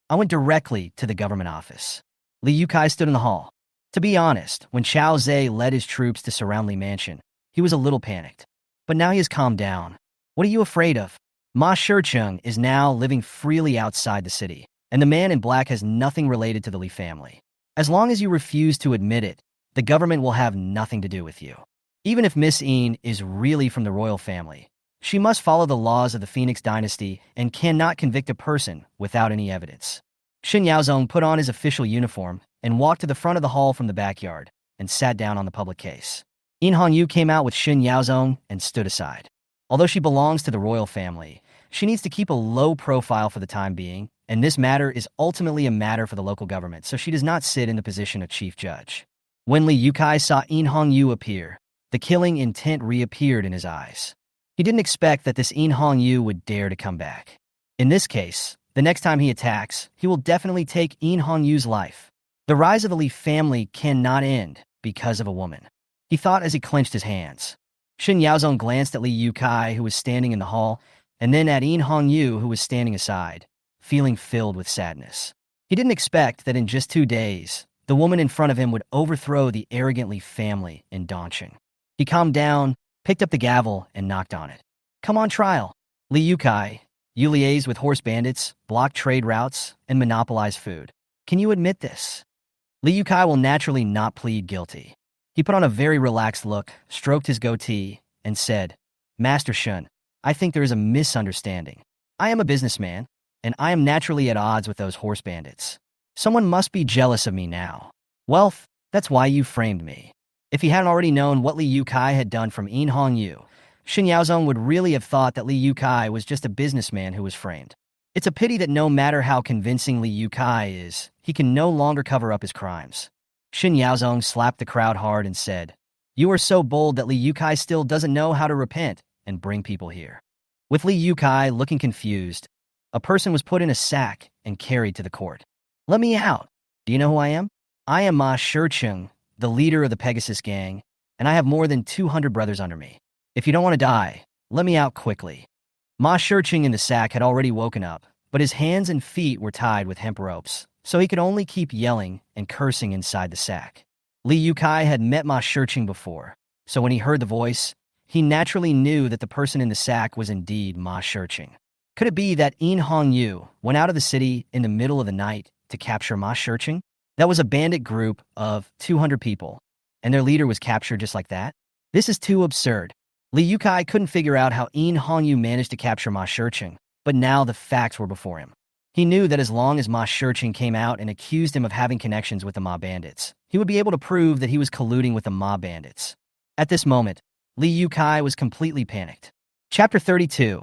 I went directly to the government office. Li Yukai stood in the hall. To be honest, when Chao Zhe led his troops to surround Li Mansion, he was a little panicked. But now he has calmed down. What are you afraid of? Ma Shicheng is now living freely outside the city, and the man in black has nothing related to the Li family. As long as you refuse to admit it, the government will have nothing to do with you. Even if Miss Yin is really from the royal family, she must follow the laws of the Phoenix dynasty and cannot convict a person without any evidence. Xin Yaozong put on his official uniform and walked to the front of the hall from the backyard and sat down on the public case. Hongyu came out with Xin Yaozong and stood aside. Although she belongs to the royal family, she needs to keep a low profile for the time being, and this matter is ultimately a matter for the local government, so she does not sit in the position of chief judge. When Li Yukai saw Hongyu appear, the killing intent reappeared in his eyes. He didn't expect that this Hongyu would dare to come back. In this case, the next time he attacks, he will definitely take Hongyu's life. The rise of the Li family cannot end because of a woman, he thought as he clenched his hands. Xin Yaozong glanced at Li Yukai, who was standing in the hall, and then at Hongyu, who was standing aside, feeling filled with sadness. He didn't expect that in just 2 days, the woman in front of him would overthrow the arrogant Li family in Dongqing. He calmed down, picked up the gavel, and knocked on it. Come on trial. Li Yukai, you liaise with horse bandits, block trade routes, and monopolize food. Can you admit this? Li Yukai will naturally not plead guilty. He put on a very relaxed look, stroked his goatee, and said, Master Shun, I think there is a misunderstanding. I am a businessman, and I am naturally at odds with those horse bandits. Someone must be jealous of me now. Well, that's why you framed me. If he hadn't already known what Li Yukai had done from Hongyu, Xin Yaozong would really have thought that Li Yukai was just a businessman who was framed. It's a pity that no matter how convincing Li Yukai is, he can no longer cover up his crimes. Xin Yaozong slapped the crowd hard and said, You are so bold that Li Yukai still doesn't know how to repent and bring people here. With Li Yukai looking confused, a person was put in a sack and carried to the court. Let me out. Do you know who I am? I am Ma Shicheng, the leader of the Pegasus gang, and I have more than 200 brothers under me. If you don't want to die, let me out quickly. Ma Shicheng in the sack had already woken up, but his hands and feet were tied with hemp ropes, so he could only keep yelling and cursing inside the sack. Li Yukai had met Ma Shicheng before, so when he heard the voice, he naturally knew that the person in the sack was indeed Ma Shicheng. Could it be that Hongyu went out of the city in the middle of the night to capture Ma Shicheng? That was a bandit group of 200 people, and their leader was captured just like that? This is too absurd. Li Yukai couldn't figure out how Hongyu managed to capture Ma Shicheng, but now the facts were before him. He knew that as long as Ma Shiqing came out and accused him of having connections with the Ma bandits, he would be able to prove that he was colluding with the Ma bandits. At this moment, Li Yukai was completely panicked. Chapter 32.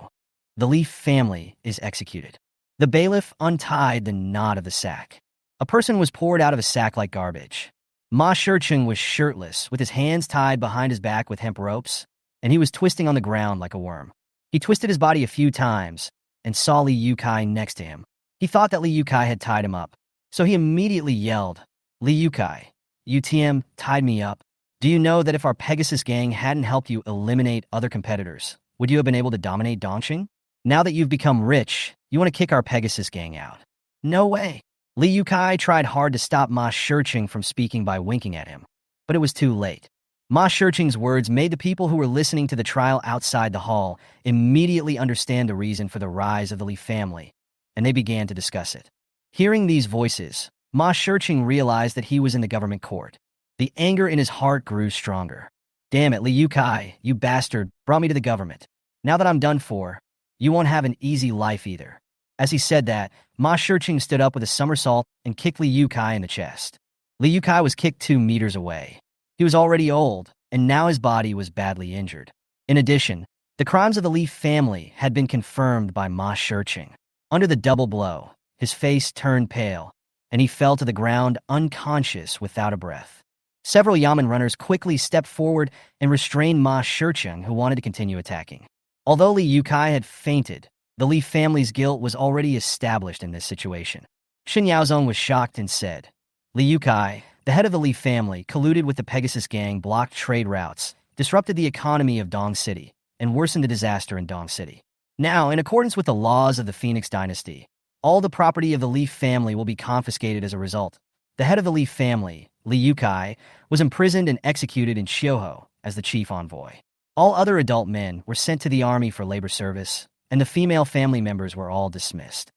The Leaf family is executed. The bailiff untied the knot of the sack. A person was poured out of a sack like garbage. Ma Shiqing was shirtless, with his hands tied behind his back with hemp ropes, and he was twisting on the ground like a worm. He twisted his body a few times and saw Li Yukai next to him. He thought that Li Yukai had tied him up, so he immediately yelled, "Li Yukai, UTM tied me up. Do you know that if our Pegasus gang hadn't helped you eliminate other competitors, would you have been able to dominate Dongqing? Now that you've become rich, you want to kick our Pegasus gang out?" No way. Li Yukai tried hard to stop Ma Shiqing from speaking by winking at him, but it was too late. Ma Shiqing's words made the people who were listening to the trial outside the hall immediately understand the reason for the rise of the Li family, and they began to discuss it. Hearing these voices, Ma Shiqing realized that he was in the government court. The anger in his heart grew stronger. "Damn it, Li Yukai, you bastard, brought me to the government. Now that I'm done for, you won't have an easy life either." As he said that, Ma Shiqing stood up with a somersault and kicked Li Yukai in the chest. Li Yukai was kicked 2 meters away. He was already old, and now his body was badly injured. In addition, the crimes of the Li family had been confirmed by Ma Shiqing. Under the double blow, his face turned pale, and he fell to the ground unconscious without a breath. Several Yamen runners quickly stepped forward and restrained Ma Shiqing, who wanted to continue attacking. Although Li Yukai had fainted, the Li family's guilt was already established in this situation. Xin Yaozong was shocked and said, "Li Yukai, the head of the Li family, colluded with the Pegasus gang, blocked trade routes, disrupted the economy of Dong City, and worsened the disaster in Dong City. Now, in accordance with the laws of the Phoenix dynasty, all the property of the Li family will be confiscated as a result. The head of the Li family, Li Yukai, was imprisoned and executed in Xiuho as the chief envoy. All other adult men were sent to the army for labor service, and the female family members were all dismissed."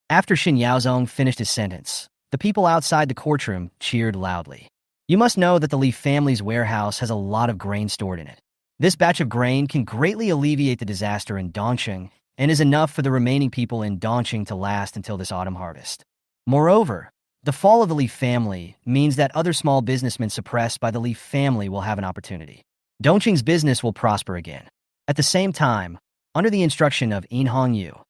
After Xin Yaozong finished his sentence, the people outside the courtroom cheered loudly. "You must know that the Li family's warehouse has a lot of grain stored in it. This batch of grain can greatly alleviate the disaster in Dongqing and is enough for the remaining people in Dongqing to last until this autumn harvest. Moreover, the fall of the Li family means that other small businessmen suppressed by the Li family will have an opportunity. Dongqing's business will prosper again." At the same time, under the instruction of Mingyue,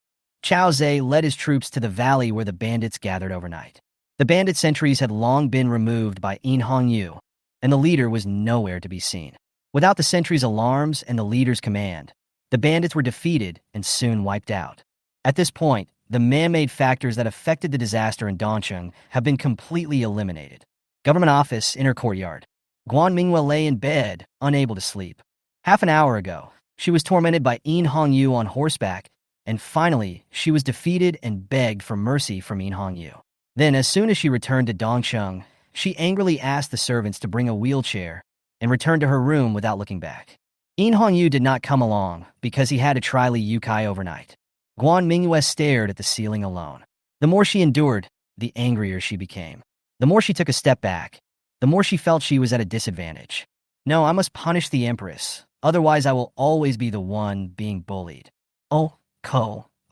Chao Zhe led his troops to the valley where the bandits gathered overnight. The bandit sentries had long been removed by Mingyue, and the leader was nowhere to be seen. Without the sentries' alarms and the leader's command, the bandits were defeated and soon wiped out. At this point, the man-made factors that affected the disaster in Dongqing have been completely eliminated. Government office, inner courtyard. Guan Mingyue lay in bed, unable to sleep. Half an hour ago, she was tormented by Mingyue on horseback, and finally, she was defeated and begged for mercy from Mingyue. Then, as soon as she returned to Dongqing, she angrily asked the servants to bring a wheelchair and returned to her room without looking back. Mingyue did not come along because he had to try Li Yukai overnight. Guan Mingyue stared at the ceiling alone. The more she endured, the angrier she became. The more she took a step back, the more she felt she was at a disadvantage. "No, I must punish the Empress, otherwise I will always be the one being bullied." "Oh,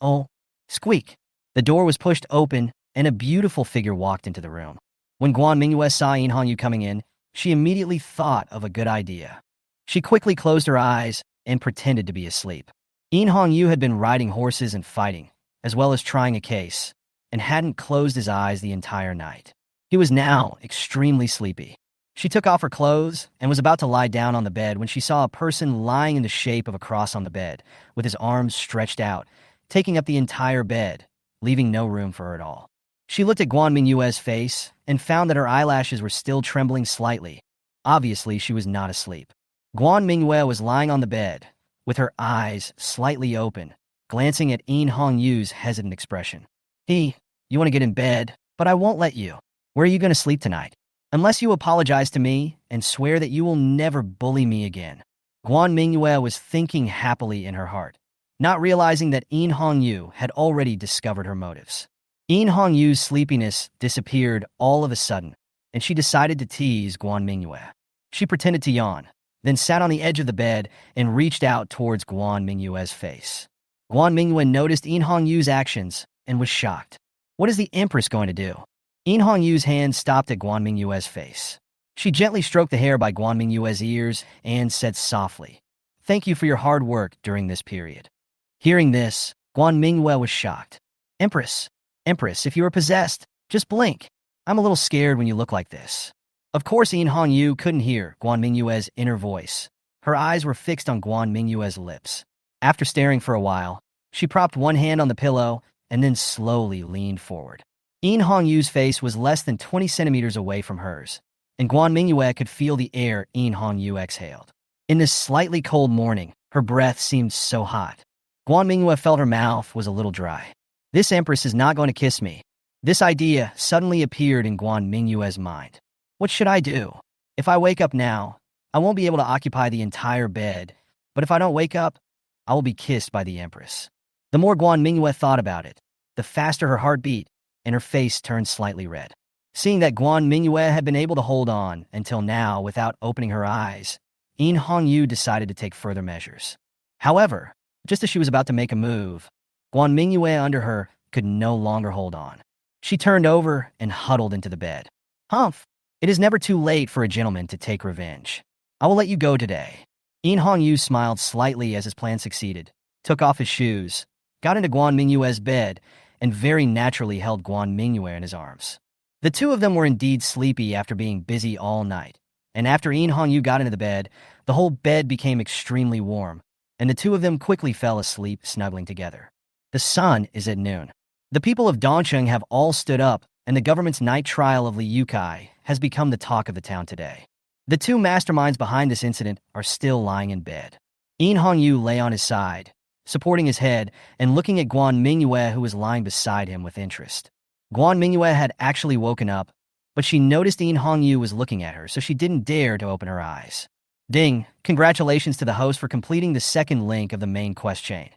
oh." Squeak. The door was pushed open, and a beautiful figure walked into the room. When Guan Mingyue saw Mingyue coming in, she immediately thought of a good idea. She quickly closed her eyes and pretended to be asleep. Mingyue had been riding horses and fighting, as well as trying a case, and hadn't closed his eyes the entire night. He was now extremely sleepy. She took off her clothes and was about to lie down on the bed when she saw a person lying in the shape of a cross on the bed, with his arms stretched out, taking up the entire bed, leaving no room for her at all. She looked at Guan Mingyue's face and found that her eyelashes were still trembling slightly. Obviously, she was not asleep. Guan Mingyue was lying on the bed, with her eyes slightly open, glancing at Mingyue's hesitant expression. "You want to get in bed, but I won't let you. Where are you going to sleep tonight? Unless you apologize to me and swear that you will never bully me again." Guan Mingyue was thinking happily in her heart, not realizing that Mingyue had already discovered her motives. Mingyue's sleepiness disappeared all of a sudden, and she decided to tease Guan Mingyue. She pretended to yawn, then sat on the edge of the bed and reached out towards Guan Mingyue's face. Guan Mingyue noticed Mingyue's actions and was shocked. What is the Empress going to do? In Hongyu's hand stopped at Guan Mingyue's face. She gently stroked the hair by Guan Mingyue's ears and said softly, "Thank you for your hard work during this period." Hearing this, Guan Mingyue was shocked. Empress, if you are possessed, just blink. I'm a little scared when you look like this." Of course, In Hongyu couldn't hear Guan Mingyue's inner voice. Her eyes were fixed on Guan Mingyue's lips. After staring for a while, she propped one hand on the pillow and then slowly leaned forward. In Hongyu's face was less than 20 centimeters away from hers, and Guan Mingyue could feel the air In Hongyu exhaled. In this slightly cold morning, her breath seemed so hot. Guan Mingyue felt her mouth was a little dry. This Empress is not going to kiss me. This idea suddenly appeared in Guan Mingyue's mind. What should I do? If I wake up now, I won't be able to occupy the entire bed, but if I don't wake up, I will be kissed by the Empress. The more Guan Mingyue thought about it, the faster her heart beat, and her face turned slightly red. Seeing that Guan Mingyue had been able to hold on until now without opening her eyes, In Hongyu decided to take further measures. However, just as she was about to make a move, Guan Mingyue under her could no longer hold on. She turned over and huddled into the bed. "Humph! It is never too late for a gentleman to take revenge. I will let you go today." In Hongyu smiled slightly as his plan succeeded, took off his shoes, got into Guan Mingyue's bed, and very naturally held Guan Mingyue in his arms. The two of them were indeed sleepy after being busy all night, and after In Hongyu got into the bed, the whole bed became extremely warm, and the two of them quickly fell asleep snuggling together. The sun is at noon. The people of Dongcheng have all stood up, and the government's night trial of Li Yukai has become the talk of the town today. The two masterminds behind this incident are still lying in bed. In Hongyu lay on his side, supporting his head and looking at Guan Mingyue, who was lying beside him with interest. Guan Mingyue had actually woken up, but she noticed In Hongyu was looking at her, so she didn't dare to open her eyes. Ding! Congratulations to the host for completing the second link of the main quest chain.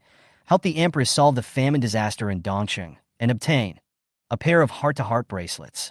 Help the Empress solve the famine disaster in Dongcheng and obtain a pair of heart-to-heart bracelets.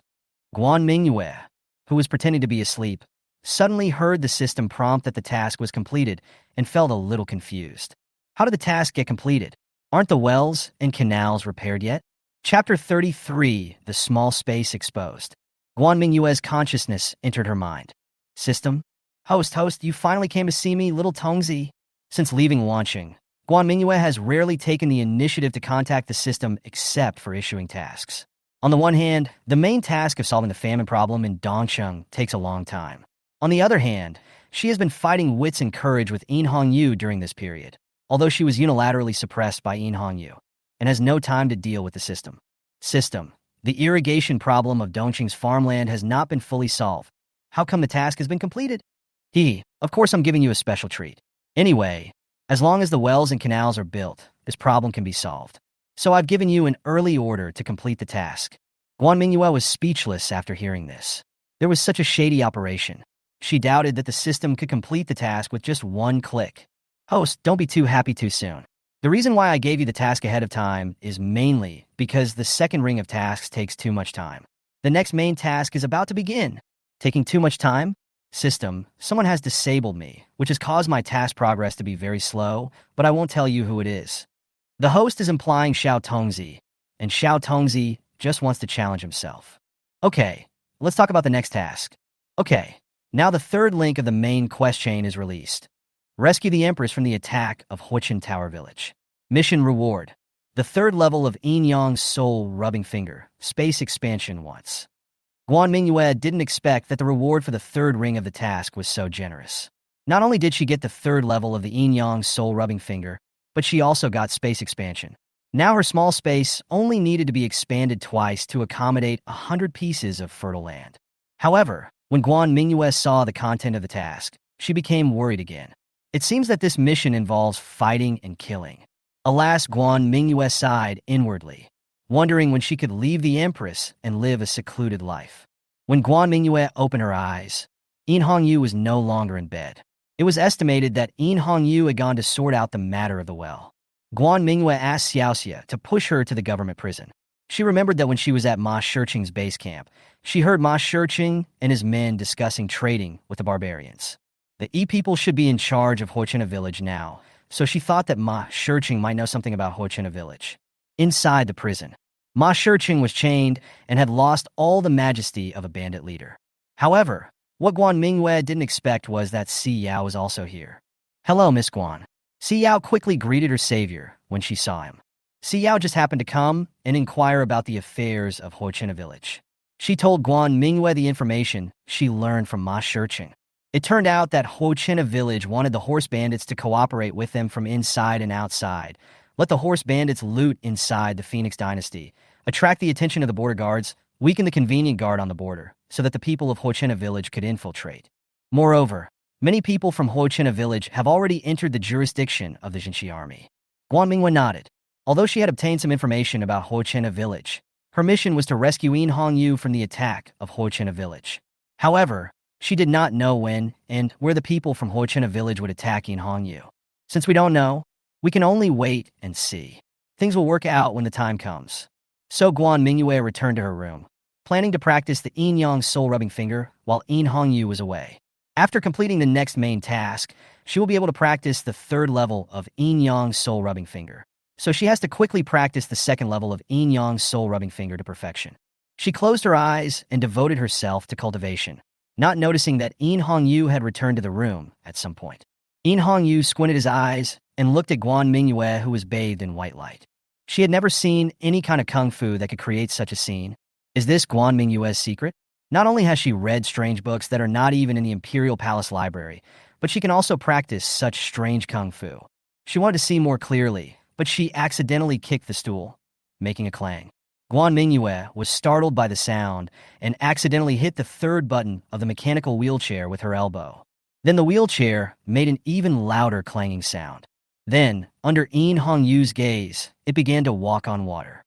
Guan Mingyue, who was pretending to be asleep, suddenly heard the system prompt that the task was completed and felt a little confused. How did the task get completed? Aren't the wells and canals repaired yet? Chapter 33, The Small Space Exposed. Guan Mingyue's consciousness entered her mind. System? Host, you finally came to see me, little Tongzi. Since leaving Wanqing, Guan Mingyue has rarely taken the initiative to contact the system except for issuing tasks. On the one hand, the main task of solving the famine problem in Dongcheng takes a long time. On the other hand, she has been fighting wits and courage with In Hongyu during this period, although she was unilaterally suppressed by In Hongyu, and has no time to deal with the system. The irrigation problem of Dongqing's farmland has not been fully solved. How come the task has been completed? Of course I'm giving you a special treat. Anyway, as long as the wells and canals are built, this problem can be solved. So I've given you an early order to complete the task. Guan Mingyue was speechless after hearing this. There was such a shady operation. She doubted that the system could complete the task with just one click. Host, don't be too happy too soon. The reason why I gave you the task ahead of time is mainly because the second ring of tasks takes too much time. The next main task is about to begin. Taking too much time? System, someone has disabled me, which has caused my task progress to be very slow, but I won't tell you who it is. The host is implying Xiao Tongzi, and Xiao Tongzi just wants to challenge himself. Okay, let's talk about the next task. Okay, now the third link of the main quest chain is released. Rescue the Empress from the attack of Huichin Tower Village. Mission reward. The third level of Yin Yang's soul rubbing finger, space expansion once. Guan Mingyue didn't expect that the reward for the third ring of the task was so generous. Not only did she get the third level of the Yin Yang soul rubbing finger, but she also got space expansion. Now her small space only needed to be expanded twice to accommodate 100 pieces of fertile land. However, when Guan Mingyue saw the content of the task, she became worried again. It seems that this mission involves fighting and killing. Alas, Guan Mingyue sighed inwardly, wondering when she could leave the Empress and live a secluded life. When Guan Mingyue opened her eyes, In Hongyu was no longer in bed. It was estimated that In Hongyu had gone to sort out the matter of the well. Guan Mingyue asked Xiaoxia to push her to the government prison. She remembered that when she was at Ma Shiqing's base camp, she heard Ma Shiqing and his men discussing trading with the barbarians. The people should be in charge of Huichin village now, so she thought that Ma Shiqing might know something about Huichin village. Inside the prison, Ma Shiqing was chained and had lost all the majesty of a bandit leader. However, what Guan Mingyue didn't expect was that Si Yao was also here. "Hello, Miss Guan." Si Yao quickly greeted her savior when she saw him. Si Yao just happened to come and inquire about the affairs of Huochina village. She told Guan Mingyue the information she learned from Ma Shiqing. It turned out that Huochina village wanted the horse bandits to cooperate with them from inside and outside, let the horse bandits loot inside the Phoenix dynasty, attract the attention of the border guards, weaken the convenient guard on the border, so that the people of Huochina village could infiltrate. Moreover, many people from Huochina village have already entered the jurisdiction of the Jinshi army. Guan Mingyue nodded. Although she had obtained some information about Huochina village, her mission was to rescue Unifying from the attack of Huochina village. However, she did not know when and where the people from Huochina village would attack Unifying. Since we don't know, we can only wait and see. Things will work out when the time comes. So Guan Mingyue returned to her room, planning to practice the Yin Yang soul-rubbing finger while Unifying was away. After completing the next main task, she will be able to practice the third level of Yin Yang soul-rubbing finger. So she has to quickly practice the second level of Yin Yang soul-rubbing finger to perfection. She closed her eyes and devoted herself to cultivation, not noticing that Unifying had returned to the room at some point. Unifying squinted his eyes and looked at Guan Mingyue, who was bathed in white light. She had never seen any kind of kung fu that could create such a scene. Is this Guan Mingyue's secret? Not only has she read strange books that are not even in the Imperial Palace Library, but she can also practice such strange kung fu. She wanted to see more clearly, but she accidentally kicked the stool, making a clang. Guan Mingyue was startled by the sound and accidentally hit the third button of the mechanical wheelchair with her elbow. Then the wheelchair made an even louder clanging sound. Then, under Unifying's gaze, it began to walk on water.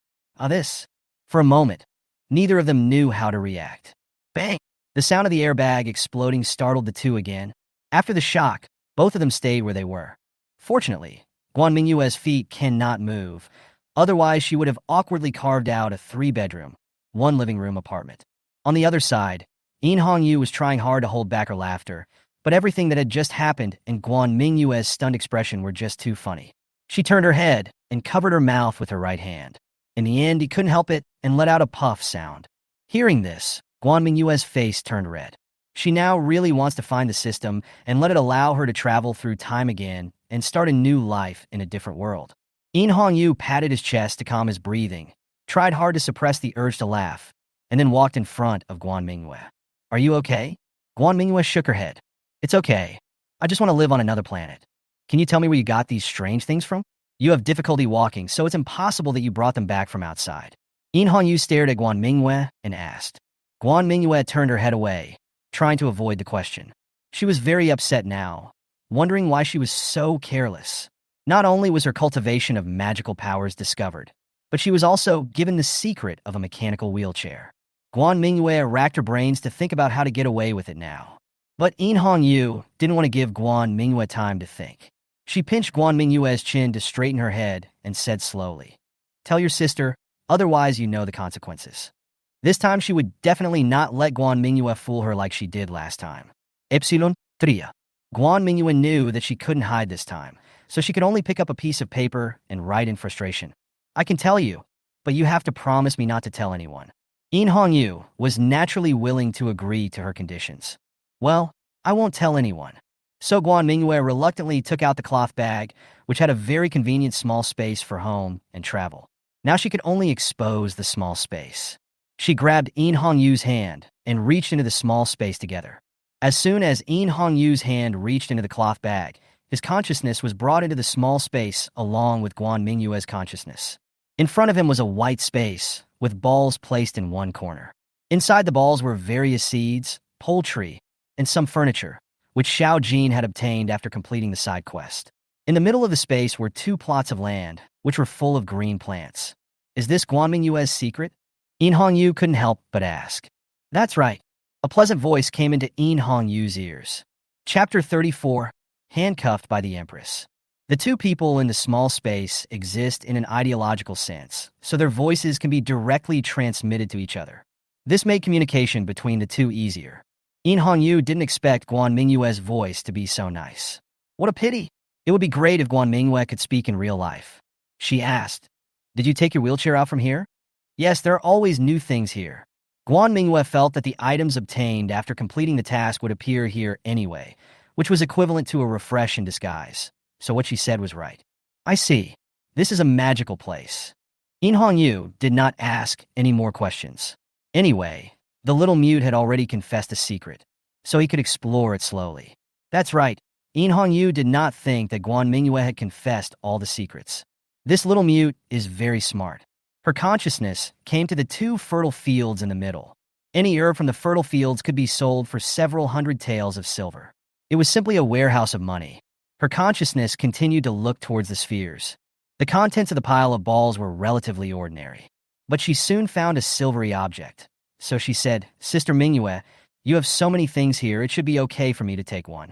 For a moment, neither of them knew how to react. Bang! The sound of the airbag exploding startled the two again. After the shock, both of them stayed where they were. Fortunately, Guan Mingyue's feet cannot move. Otherwise, she would have awkwardly carved out a 3-bedroom, 1-living-room apartment. On the other side, Unifying was trying hard to hold back her laughter, but everything that had just happened and Guan Mingyue's stunned expression were just too funny. She turned her head and covered her mouth with her right hand. In the end, he couldn't help it and let out a puff sound. Hearing this, Guan Mingyue's face turned red. She now really wants to find the system and let it allow her to travel through time again and start a new life in a different world. Unifying patted his chest to calm his breathing, tried hard to suppress the urge to laugh, and then walked in front of Guan Mingyue. "Are you okay?" Guan Mingyue shook her head. "It's okay. I just want to live on another planet. Can you tell me where you got these strange things from? You have difficulty walking, so it's impossible that you brought them back from outside." Unifying stared at Guan Mingyue and asked. Guan Mingyue turned her head away, trying to avoid the question. She was very upset now, wondering why she was so careless. Not only was her cultivation of magical powers discovered, but she was also given the secret of a mechanical wheelchair. Guan Mingyue racked her brains to think about how to get away with it now. But Unifying didn't want to give Guan Mingyue time to think. She pinched Guan Mingyue's chin to straighten her head and said slowly, "Tell your sister, otherwise you know the consequences." This time she would definitely not let Guan Mingyue fool her like she did last time. Epsilon 3. Guan Mingyue knew that she couldn't hide this time, so she could only pick up a piece of paper and write in frustration. "I can tell you, but you have to promise me not to tell anyone." Unifying was naturally willing to agree to her conditions. "Well, I won't tell anyone." So Guan Mingyue reluctantly took out the cloth bag, which had a very convenient small space for home and travel. Now she could only expose the small space. She grabbed Unifying's hand and reached into the small space together. As soon as Unifying's hand reached into the cloth bag, his consciousness was brought into the small space along with Guan Mingyue's consciousness. In front of him was a white space, with balls placed in one corner. Inside the balls were various seeds, poultry, and some furniture, which Xiao Jin had obtained after completing the side quest. In the middle of the space were 2 plots of land, which were full of green plants. Is this Guan Mingyue's secret? Unifying couldn't help but ask. That's right. A pleasant voice came into Unifying's ears. Chapter 34, Handcuffed by the Empress. The two people in the small space exist in an ideological sense, so their voices can be directly transmitted to each other. This made communication between the two easier. Unifying didn't expect Guan Mingyue's voice to be so nice. What a pity. It would be great if Guan Mingyue could speak in real life. She asked, "Did you take your wheelchair out from here?" Yes, there are always new things here. Guan Mingyue felt that the items obtained after completing the task would appear here anyway, which was equivalent to a refresh in disguise. So what she said was right. I see. This is a magical place. In Hongyu did not ask any more questions. Anyway, the little mute had already confessed a secret, so he could explore it slowly. That's right, In Hongyu did not think that Guan Mingyue had confessed all the secrets. This little mute is very smart. Her consciousness came to the 2 fertile fields in the middle. Any herb from the fertile fields could be sold for several hundred taels of silver. It was simply a warehouse of money. Her consciousness continued to look towards the spheres. The contents of the pile of balls were relatively ordinary. But she soon found a silvery object. So she said, "Sister Mingyue, you have so many things here, it should be okay for me to take one."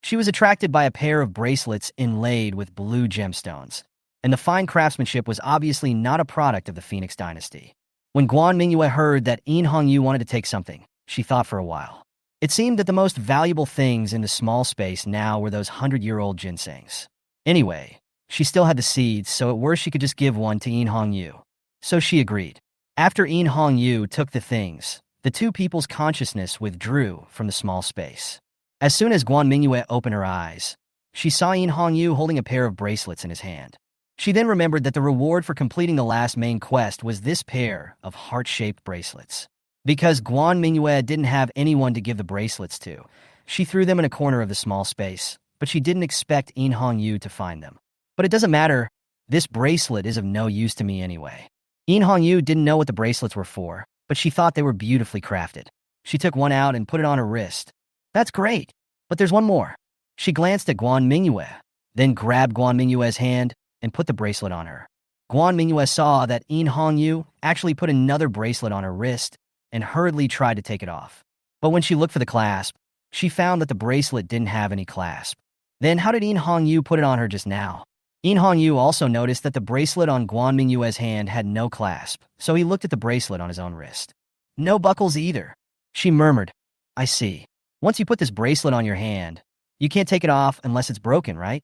She was attracted by a pair of bracelets inlaid with blue gemstones, and the fine craftsmanship was obviously not a product of the Phoenix dynasty. When Guan Mingyue heard that In Hongyu wanted to take something, she thought for a while. It seemed that the most valuable things in the small space now were those 100-year-old ginsengs. Anyway, she still had the seeds, so at worst she could just give one to In Hongyu. So she agreed. After In Hongyu took the things, the 2 people's consciousness withdrew from the small space. As soon as Guan Mingyue opened her eyes, she saw In Hongyu holding a pair of bracelets in his hand. She then remembered that the reward for completing the last main quest was this pair of heart-shaped bracelets. Because Guan Mingyue didn't have anyone to give the bracelets to, she threw them in a corner of the small space, but she didn't expect In Hongyu to find them. But it doesn't matter, this bracelet is of no use to me anyway. In Hongyu didn't know what the bracelets were for, but she thought they were beautifully crafted. She took one out and put it on her wrist. That's great, but there's one more. She glanced at Guan Mingyue, then grabbed Guan Mingyue's hand and put the bracelet on her. Guan Mingyue saw that In Hongyu actually put another bracelet on her wrist and hurriedly tried to take it off. But when she looked for the clasp, she found that the bracelet didn't have any clasp. Then how did In Hongyu put it on her just now? In Hongyu also noticed that the bracelet on Guan Mingyue's hand had no clasp, so he looked at the bracelet on his own wrist. No buckles either. She murmured, "I see. Once you put this bracelet on your hand, you can't take it off unless it's broken, right?"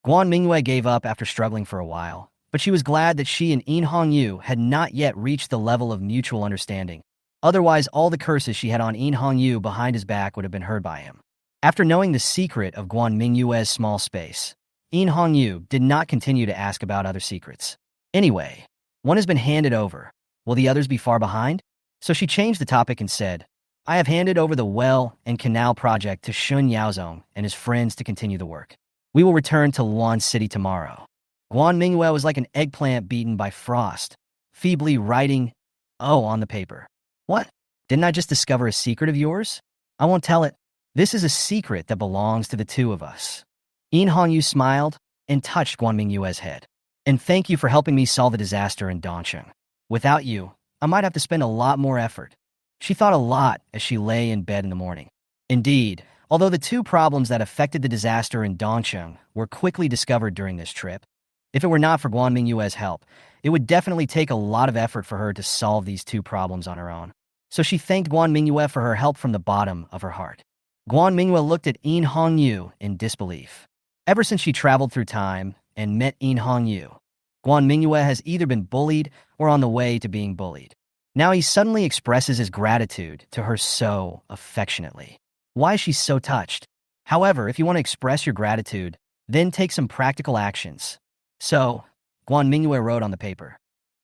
Guan Mingyue gave up after struggling for a while, but she was glad that she and In Hongyu had not yet reached the level of mutual understanding. Otherwise, all the curses she had on In Hongyu behind his back would have been heard by him. After knowing the secret of Guan Mingyue's small space, In Hongyu did not continue to ask about other secrets. Anyway, one has been handed over. Will the others be far behind? So she changed the topic and said, "I have handed over the well and canal project to Shun Yaozong and his friends to continue the work. We will return to Luan City tomorrow." Guan Mingyue was like an eggplant beaten by frost, feebly writing, "Oh," on the paper. "What? Didn't I just discover a secret of yours? I won't tell it. This is a secret that belongs to the 2 of us." In Hongyu smiled and touched Guan Mingyue's head. "And thank you for helping me solve the disaster in Dongcheng. Without you, I might have to spend a lot more effort." She thought a lot as she lay in bed in the morning. Indeed, although the 2 problems that affected the disaster in Dongcheng were quickly discovered during this trip, if it were not for Guan Mingyue's help, it would definitely take a lot of effort for her to solve these 2 problems on her own. So she thanked Guan Mingyue for her help from the bottom of her heart. Guan Mingyue looked at In Hongyu in disbelief. Ever since she traveled through time and met In Hongyu, Guan Mingyue has either been bullied or on the way to being bullied. Now he suddenly expresses his gratitude to her so affectionately. Why is she so touched? However, if you want to express your gratitude, then take some practical actions. So, Guan Mingyue wrote on the paper,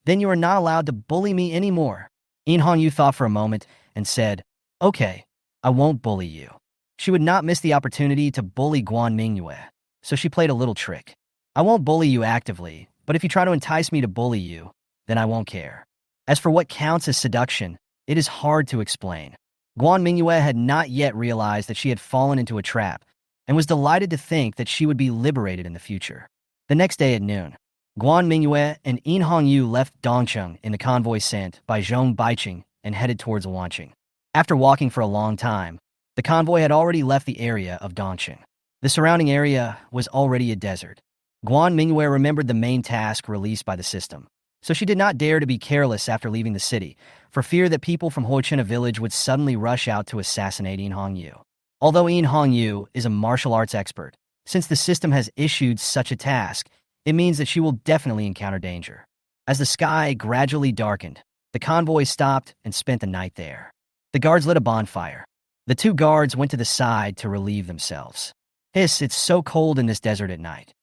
"Then you are not allowed to bully me anymore." In Hongyu thought for a moment and said, "Okay, I won't bully you." She would not miss the opportunity to bully Guan Mingyue, so she played a little trick. "I won't bully you actively, but if you try to entice me to bully you, then I won't care." As for what counts as seduction, it is hard to explain. Guan Mingyue had not yet realized that she had fallen into a trap and was delighted to think that she would be liberated in the future. The next day at noon, Guan Mingyue and In Hongyu left Dongcheng in the convoy sent by Zhong Baiqing and headed towards Luanqing. After walking for a long time, the convoy had already left the area of Dongcheng. The surrounding area was already a desert. Guan Mingyue remembered the main task released by the system, so she did not dare to be careless after leaving the city, for fear that people from Hoichena village would suddenly rush out to assassinate In Hongyu. Although In Hongyu is a martial arts expert, since the system has issued such a task, it means that she will definitely encounter danger. As the sky gradually darkened, The convoy stopped and spent the night there. The guards lit a bonfire. The two guards went to the side to relieve themselves. Hiss, it's so cold in this desert at night.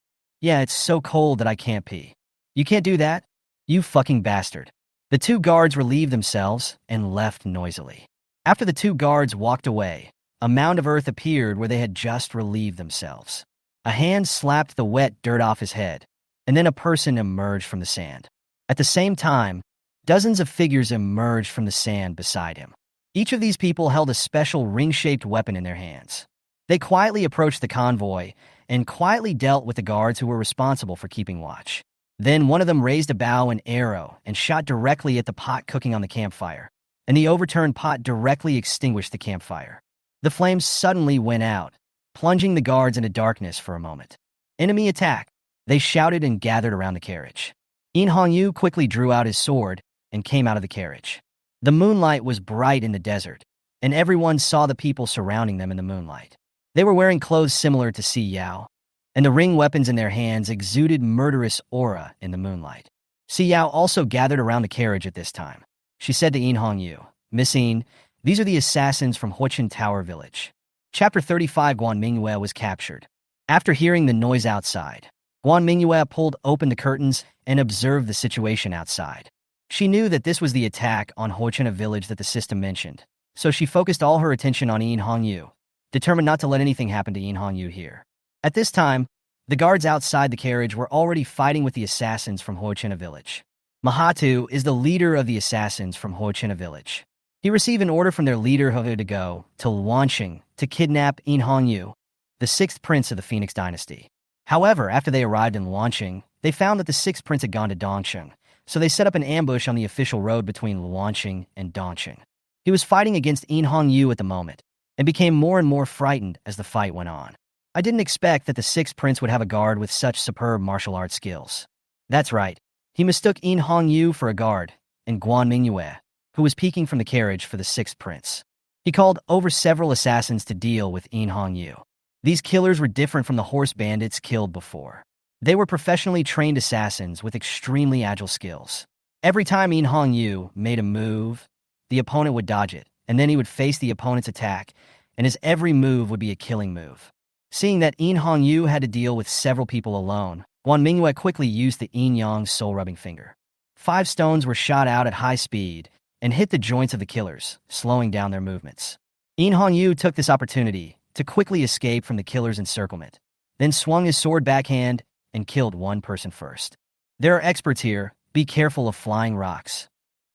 Yeah, it's so cold that I can't pee. You can't do that? You fucking bastard. The two guards relieved themselves and left noisily. After the two guards walked away, a mound of earth appeared where they had just relieved themselves. A hand slapped the wet dirt off his head, and then a person emerged from the sand. At the same time, dozens of figures emerged from the sand beside him. Each of these people held a special ring-shaped weapon in their hands. They quietly approached the convoy and quietly dealt with the guards who were responsible for keeping watch. Then one of them raised a bow and arrow and shot directly at the pot cooking on the campfire, and the overturned pot directly extinguished the campfire. The flames suddenly went out, plunging the guards into darkness for a moment. Enemy attack! They shouted and gathered around the carriage. Yue quickly drew out his sword and came out of the carriage. The moonlight was bright in the desert, and everyone saw the people surrounding them in the moonlight. They were wearing clothes similar to Si Yao, and the ring weapons in their hands exuded murderous aura in the moonlight. Si Yao also gathered around the carriage at this time. She said to Yue, "Missing, these are the assassins from Huichin Tower Village." Chapter 35. Guan Mingyue was captured. After hearing the noise outside, Guan Mingyue pulled open the curtains and observed the situation outside. She knew that this was the attack on Huichin village that the system mentioned, so she focused all her attention on Yue, determined not to let anything happen to Yue here. At this time, the guards outside the carriage were already fighting with the assassins from Huichin village. Mahatu is the leader of the assassins from Huichin village. He received an order from their leader to go to Luanqing to kidnap Yue, the sixth prince of the Phoenix dynasty. However, after they arrived in Luanqing, they found that the sixth prince had gone to Dongsheng, so they set up an ambush on the official road between Luanqing and Dongsheng. He was fighting against Yue at the moment, and became more and more frightened as the fight went on. I didn't expect that the sixth prince would have a guard with such superb martial arts skills. That's right, he mistook Yue for a guard, and Guan Mingyue, who was peeking from the carriage for the sixth prince. He called over several assassins to deal with Yue. These killers were different from the horse bandits killed before. They were professionally trained assassins with extremely agile skills. Every time Yue made a move, the opponent would dodge it, and then he would face the opponent's attack, and his every move would be a killing move. Seeing that Yue had to deal with several people alone, Guan Mingyue quickly used the Yang soul-rubbing finger. 5 stones were shot out at high speed and hit the joints of the killers, slowing down their movements. Yue took this opportunity to quickly escape from the killer's encirclement, then swung his sword backhand and killed one person first. There are experts here, be careful of flying rocks.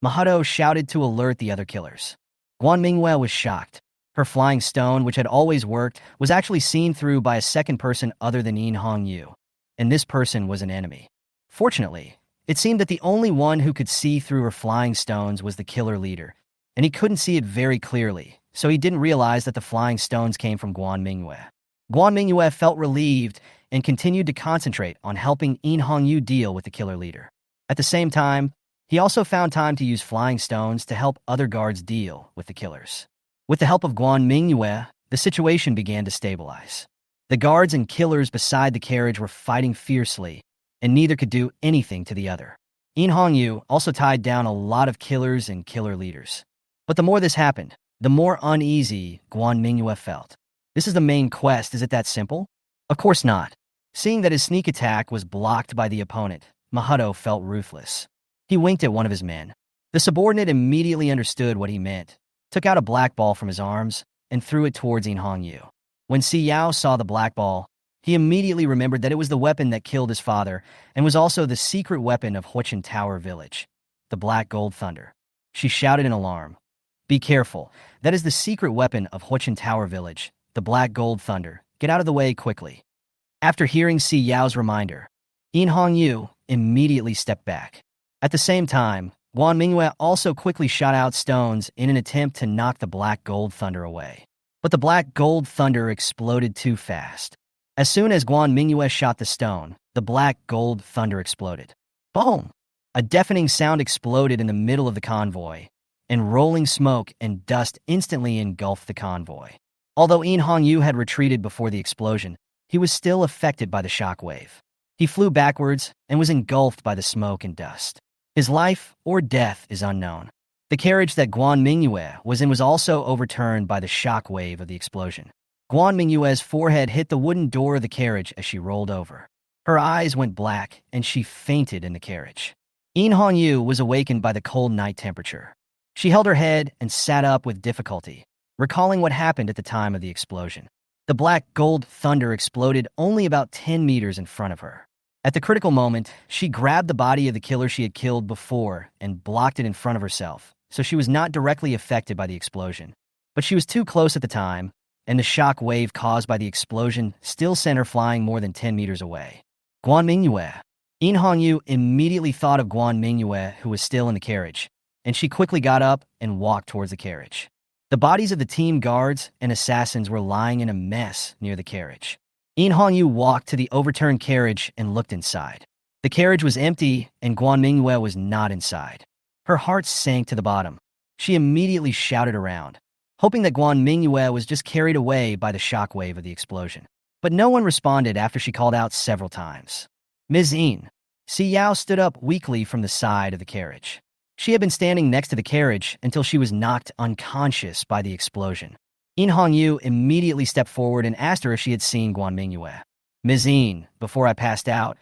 Mahatu shouted to alert the other killers. Guan Mingyue was shocked. Her flying stone, which had always worked, was actually seen through by a second person other than Yue, and this person was an enemy. Fortunately, it seemed that the only one who could see through her flying stones was the killer leader, and he couldn't see it very clearly, so he didn't realize that the flying stones came from Guan Mingyue. Guan Mingyue felt relieved and continued to concentrate on helping Yue deal with the killer leader. At the same time, he also found time to use flying stones to help other guards deal with the killers. With the help of Guan Mingyue, the situation began to stabilize. The guards and killers beside the carriage were fighting fiercely, and neither could do anything to the other. Yue also tied down a lot of killers and killer leaders. But the more this happened, the more uneasy Guan Mingyue felt. This is the main quest, is it that simple? Of course not. Seeing that his sneak attack was blocked by the opponent, Mahatu felt ruthless. He winked at one of his men. The subordinate immediately understood what he meant, took out a black ball from his arms, and threw it towards Yue. When Si Yao saw the black ball, he immediately remembered that it was the weapon that killed his father and was also the secret weapon of Huichin Tower Village, the Black Gold Thunder. She shouted in alarm, "Be careful, that is the secret weapon of Huichin Tower Village, the Black Gold Thunder. Get out of the way quickly." After hearing Si Yao's reminder, Yue immediately stepped back. At the same time, Guan Mingyue also quickly shot out stones in an attempt to knock the Black Gold Thunder away. But the Black Gold Thunder exploded too fast. As soon as Guan Mingyue shot the stone, the Black Gold Thunder exploded. Boom! A deafening sound exploded in the middle of the convoy, and rolling smoke and dust instantly engulfed the convoy. Although Yue had retreated before the explosion, he was still affected by the shock wave. He flew backwards and was engulfed by the smoke and dust. His life or death is unknown. The carriage that Guan Mingyue was in was also overturned by the shock wave of the explosion. Guan Mingyue's forehead hit the wooden door of the carriage as she rolled over. Her eyes went black, and she fainted in the carriage. Yu was awakened by the cold night temperature. She held her head and sat up with difficulty, recalling what happened at the time of the explosion. The black gold thunder exploded only about 10 meters in front of her. At the critical moment, she grabbed the body of the killer she had killed before and blocked it in front of herself, so she was not directly affected by the explosion. But she was too close at the time, and the shock wave caused by the explosion still sent her flying more than 10 meters away. Guan Mingyue. Yu immediately thought of Guan Mingyue, who was still in the carriage, and she quickly got up and walked towards the carriage. The bodies of the team guards and assassins were lying in a mess near the carriage. Yu walked to the overturned carriage and looked inside. The carriage was empty, and Guan Mingyue was not inside. Her heart sank to the bottom. She immediately shouted around, hoping that Guan Mingyue was just carried away by the shockwave of the explosion. But no one responded after she called out several times. Ms. Yin. Si Yao stood up weakly from the side of the carriage. She had been standing next to the carriage until she was knocked unconscious by the explosion. Yu immediately stepped forward and asked her if she had seen Guan Mingyue. Ms. Yin, before I passed out,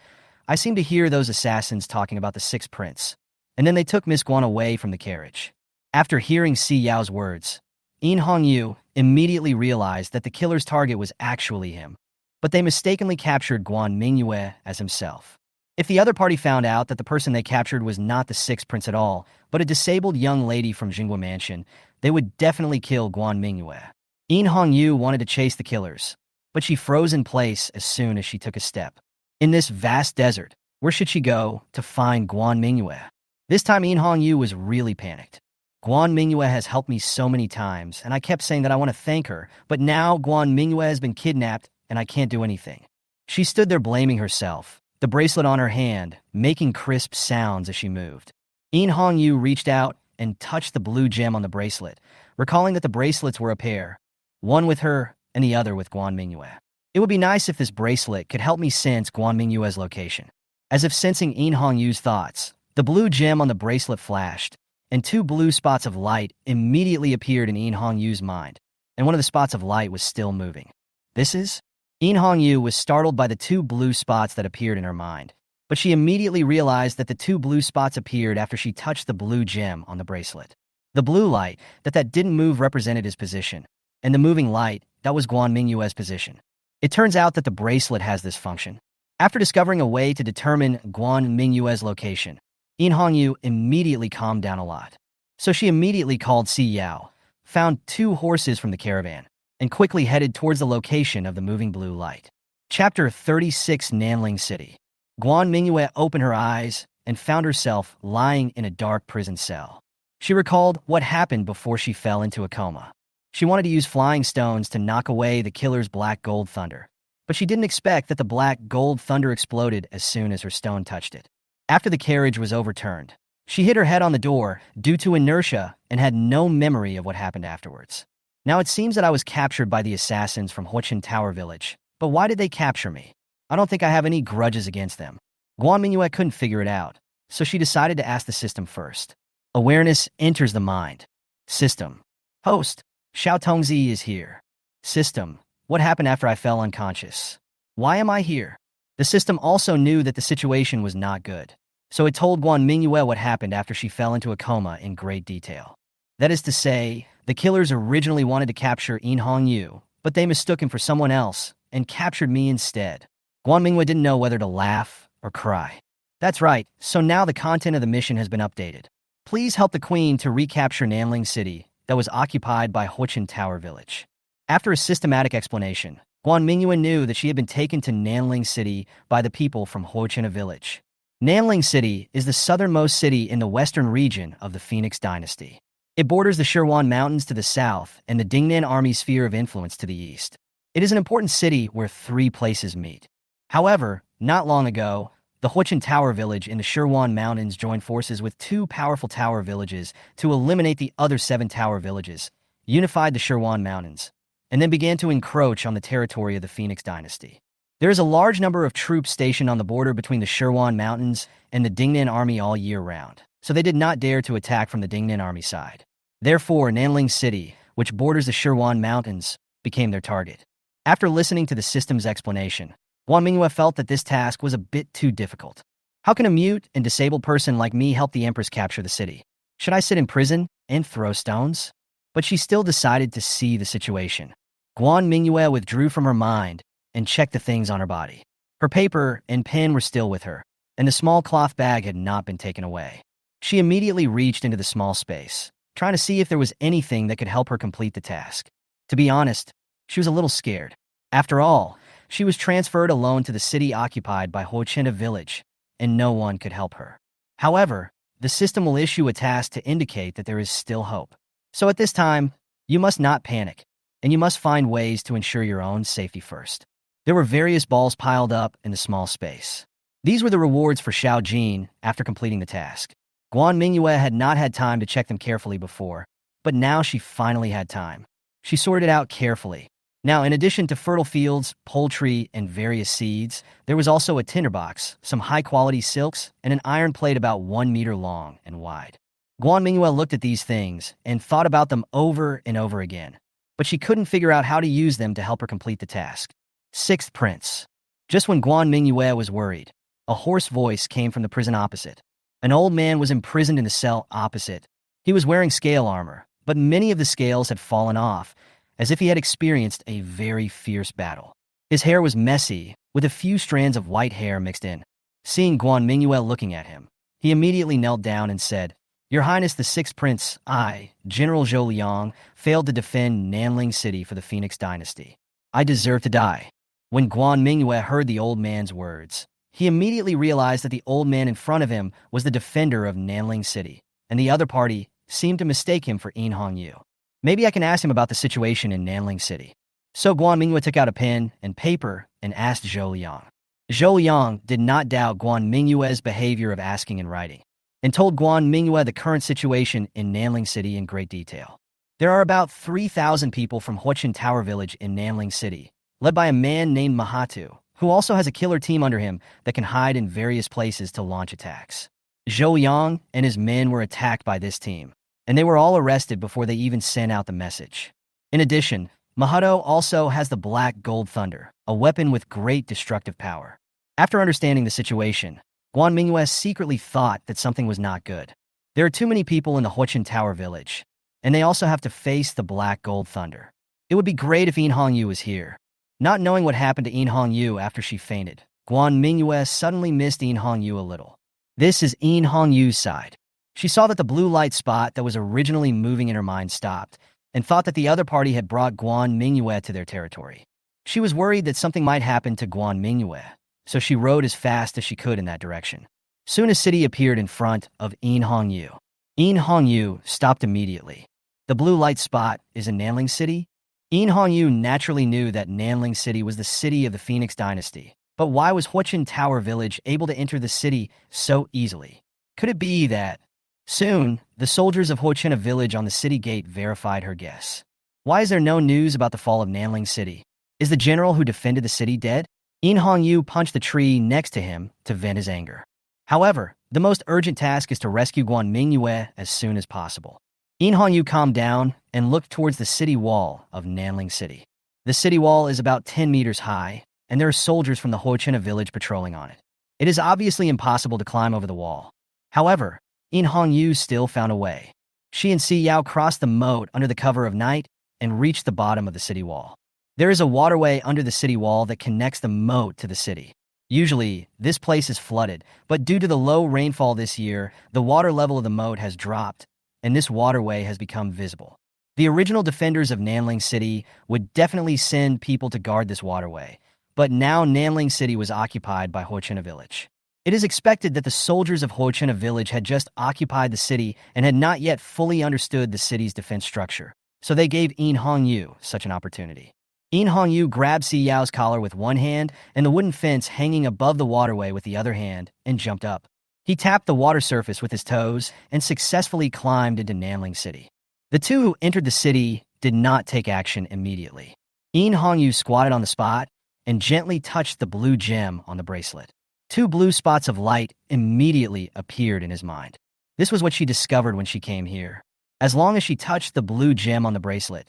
I seemed to hear those assassins talking about the sixth prince, and then they took Miss Guan away from the carriage. After hearing Si Yao's words, Yu immediately realized that the killer's target was actually him, but they mistakenly captured Guan Mingyue as himself. If the other party found out that the person they captured was not the sixth prince at all, but a disabled young lady from Jingwa Mansion, they would definitely kill Guan Mingyue. Yu wanted to chase the killers, but she froze in place as soon as she took a step. In this vast desert, where should she go to find Guan Mingyue? This time Yu was really panicked. Guan Mingyue has helped me so many times, and I kept saying that I want to thank her, but now Guan Mingyue has been kidnapped, and I can't do anything. She stood there blaming herself, the bracelet on her hand, making crisp sounds as she moved. Yu reached out and touched the blue gem on the bracelet, recalling that the bracelets were a pair, one with her and the other with Guan Mingyue. It would be nice if this bracelet could help me sense Guan Mingyue's location. As if sensing Yu's thoughts, the blue gem on the bracelet flashed, and two blue spots of light immediately appeared in Yu's mind, and one of the spots of light was still moving. This is? Yu was startled by the two blue spots that appeared in her mind, but she immediately realized that the two blue spots appeared after she touched the blue gem on the bracelet. The blue light that didn't move represented his position, and the moving light, that was Guan Mingyue's position. It turns out that the bracelet has this function. After discovering a way to determine Guan Mingyue's location, Yu immediately calmed down a lot. So she immediately called Si Yao, found two horses from the caravan, and quickly headed towards the location of the moving blue light. Chapter 36, Nanling City. Guan Mingyue opened her eyes and found herself lying in a dark prison cell. She recalled what happened before she fell into a coma. She wanted to use flying stones to knock away the killer's black gold thunder, but she didn't expect that the black gold thunder exploded as soon as her stone touched it. After the carriage was overturned, she hit her head on the door due to inertia and had no memory of what happened afterwards. Now it seems that I was captured by the assassins from Huichin Tower Village, but why did they capture me? I don't think I have any grudges against them. Guan Mingyue couldn't figure it out, so she decided to ask the system first. Awareness enters the mind. System. Host. Xiao Tongzi is here. System. What happened after I fell unconscious? Why am I here? The system also knew that the situation was not good, so it told Guan Mingyue what happened after she fell into a coma in great detail. That is to say, the killers originally wanted to capture Yu, but they mistook him for someone else and captured me instead. Guan Mingyue didn't know whether to laugh or cry. That's right, so now the content of the mission has been updated. Please help the queen to recapture Nanling City that was occupied by Huichin Tower Village. After a systematic explanation, Guan Mingyue knew that she had been taken to Nanling City by the people from Huichin Village. Nanling City is the southernmost city in the western region of the Phoenix Dynasty. It borders the Shirwan Mountains to the south and the Dingnan Army sphere of influence to the east. It is an important city where three places meet. However, not long ago, the Huichin Tower Village in the Shirwan Mountains joined forces with two powerful tower villages to eliminate the other 7 tower villages, unified the Shirwan Mountains, and then began to encroach on the territory of the Phoenix Dynasty. There is a large number of troops stationed on the border between the Shirwan Mountains and the Dingnan army all year round, so they did not dare to attack from the Dingnan army side. Therefore, Nanling City, which borders the Shirwan Mountains, became their target. After listening to the system's explanation, Guan Mingyue felt that this task was a bit too difficult. How can a mute and disabled person like me help the Empress capture the city? Should I sit in prison and throw stones? But she still decided to see the situation. Guan Mingyue withdrew from her mind and checked the things on her body. Her paper and pen were still with her, and the small cloth bag had not been taken away. She immediately reached into the small space, trying to see if there was anything that could help her complete the task. To be honest, she was a little scared. After all, she was transferred alone to the city occupied by Huochina village, and no one could help her. However, the system will issue a task to indicate that there is still hope. So at this time, you must not panic, and you must find ways to ensure your own safety first. There were various balls piled up in the small space. These were the rewards for Xiao Jin after completing the task. Guan Mingyue had not had time to check them carefully before, but now she finally had time. She sorted out carefully. Now, in addition to fertile fields, poultry, and various seeds, there was also a tinderbox, some high-quality silks, and an iron plate about 1 meter long and wide. Guan Mingyue looked at these things and thought about them over and over again, but she couldn't figure out how to use them to help her complete the task. Sixth Prince. Just when Guan Mingyue was worried, a hoarse voice came from the prison opposite. An old man was imprisoned in the cell opposite. He was wearing scale armor, but many of the scales had fallen off, as if he had experienced a very fierce battle. His hair was messy, with a few strands of white hair mixed in. Seeing Guan Mingyue looking at him, he immediately knelt down and said, "Your Highness the Sixth Prince, I, General Zhou Liang, failed to defend Nanling City for the Phoenix Dynasty. I deserve to die." When Guan Mingyue heard the old man's words, he immediately realized that the old man in front of him was the defender of Nanling City, and the other party seemed to mistake him for Yu. Maybe I can ask him about the situation in Nanling City. So Guan Mingyue took out a pen and paper and asked Zhou Liang. Zhou Liang did not doubt Guan Mingyue's behavior of asking and writing, and told Guan Mingyue the current situation in Nanling City in great detail. There are about 3,000 people from Huochen Tower Village in Nanling City, led by a man named Mahatu, who also has a killer team under him that can hide in various places to launch attacks. Zhou Liang and his men were attacked by this team, and they were all arrested before they even sent out the message. In addition, Mahado also has the Black Gold Thunder, a weapon with great destructive power. After understanding the situation, Guan Mingyue secretly thought that something was not good. There are too many people in the Huochen Tower Village, and they also have to face the Black Gold Thunder. It would be great if Yu was here. Not knowing what happened to Yu after she fainted, Guan Mingyue suddenly missed Yu a little. This is Yu's side. She saw that the blue light spot that was originally moving in her mind stopped, and thought that the other party had brought Guan Mingyue to their territory. She was worried that something might happen to Guan Mingyue, so she rode as fast as she could in that direction. Soon a city appeared in front of Yu. Yu stopped immediately. The blue light spot is in Nanling City? Yu naturally knew that Nanling City was the city of the Phoenix Dynasty, but why was Huochen Tower Village able to enter the city so easily? Could it be that... Soon, the soldiers of Huochina village on the city gate verified her guess. Why is there no news about the fall of Nanling City? Is the general who defended the city dead? Yu punched the tree next to him to vent his anger. However, the most urgent task is to rescue Guan Mingyue as soon as possible. Yu calmed down and looked towards the city wall of Nanling City. The city wall is about 10 meters high, and there are soldiers from the Huochina village patrolling on it. It is obviously impossible to climb over the wall. However, Yu still found a way. She and Si Yao crossed the moat under the cover of night and reached the bottom of the city wall. There is a waterway under the city wall that connects the moat to the city. Usually, this place is flooded, but due to the low rainfall this year, the water level of the moat has dropped, and this waterway has become visible. The original defenders of Nanling City would definitely send people to guard this waterway, but now Nanling City was occupied by Huochina village. It is expected that the soldiers of Huochina village had just occupied the city and had not yet fully understood the city's defense structure, so they gave Yu such an opportunity. Yu grabbed Si Yao's collar with one hand and the wooden fence hanging above the waterway with the other hand and jumped up. He tapped the water surface with his toes and successfully climbed into Nanling City. The two who entered the city did not take action immediately. Yu squatted on the spot and gently touched the blue gem on the bracelet. Two blue spots of light immediately appeared in his mind. This was what she discovered when she came here. As long as she touched the blue gem on the bracelet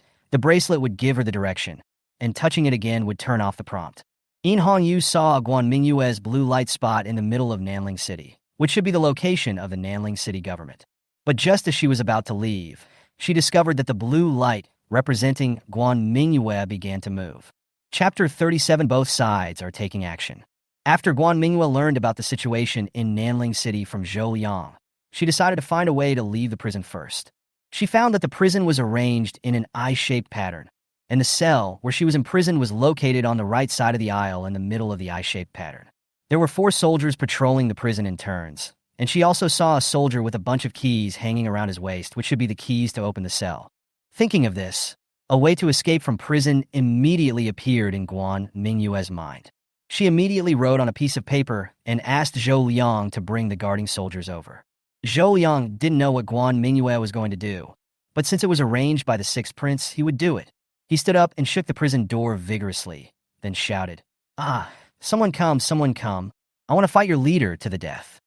would give her the direction, and touching it again would turn off the prompt. Yu saw Guan Mingyue's blue light spot in the middle of Nanling City, which should be the location of the Nanling City government. But just as she was about to leave, she discovered that the blue light representing Guan Mingyue began to move. Chapter 37. Both sides are taking action. After Guan Mingyue learned about the situation in Nanling City from Zhou Liang, she decided to find a way to leave the prison first. She found that the prison was arranged in an I-shaped pattern, and the cell where she was imprisoned was located on the right side of the aisle in the middle of the I-shaped pattern. There were 4 soldiers patrolling the prison in turns, and she also saw a soldier with a bunch of keys hanging around his waist, which should be the keys to open the cell. Thinking of this, a way to escape from prison immediately appeared in Guan Mingyue's mind. She immediately wrote on a piece of paper and asked Zhou Liang to bring the guarding soldiers over. Zhou Liang didn't know what Guan Mingyue was going to do, but since it was arranged by the 6th prince, he would do it. He stood up and shook the prison door vigorously, then shouted, "Ah, someone come, someone come. I want to fight your leader to the death."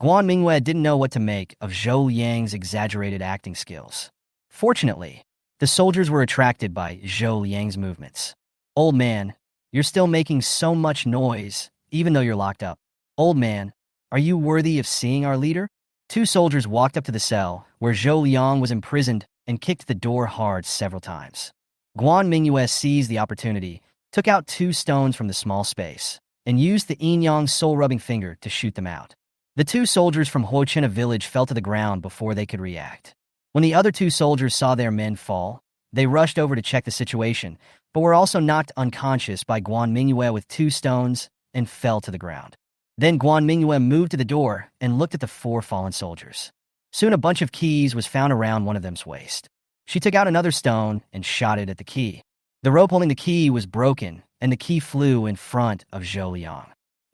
Guan Mingyue didn't know what to make of Zhou Liang's exaggerated acting skills. Fortunately, the soldiers were attracted by Zhou Liang's movements. "Old man, you're still making so much noise, even though you're locked up. Old man, are you worthy of seeing our leader?" 2 soldiers walked up to the cell where Zhou Liang was imprisoned and kicked the door hard several times. Guan Mingyue seized the opportunity, took out 2 stones from the small space, and used the Yingyang's soul-rubbing finger to shoot them out. The 2 soldiers from Huochena village fell to the ground before they could react. When the other 2 soldiers saw their men fall, they rushed over to check the situation, but were also knocked unconscious by Guan Mingyue with 2 stones and fell to the ground. Then Guan Mingyue moved to the door and looked at the 4 fallen soldiers. Soon a bunch of keys was found around one of them's waist. She took out another stone and shot it at the key. The rope holding the key was broken, and the key flew in front of Zhou Liang.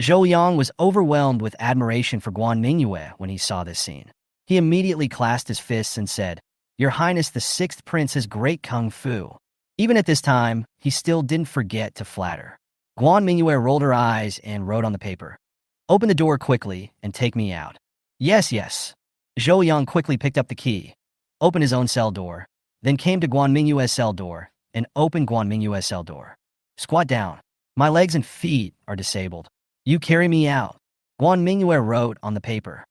Zhou Liang was overwhelmed with admiration for Guan Mingyue when he saw this scene. He immediately clasped his fists and said, "Your Highness the 6th Prince has great kung fu." Even at this time, he still didn't forget to flatter. Guan Mingyue rolled her eyes and wrote on the paper, "Open the door quickly and take me out." "Yes, yes." Zhou Liang quickly picked up the key, opened his own cell door, then came to Guan Mingyue's cell door and opened Guan Mingyue's cell door. "Squat down. My legs and feet are disabled. You carry me out," Guan Mingyue wrote on the paper.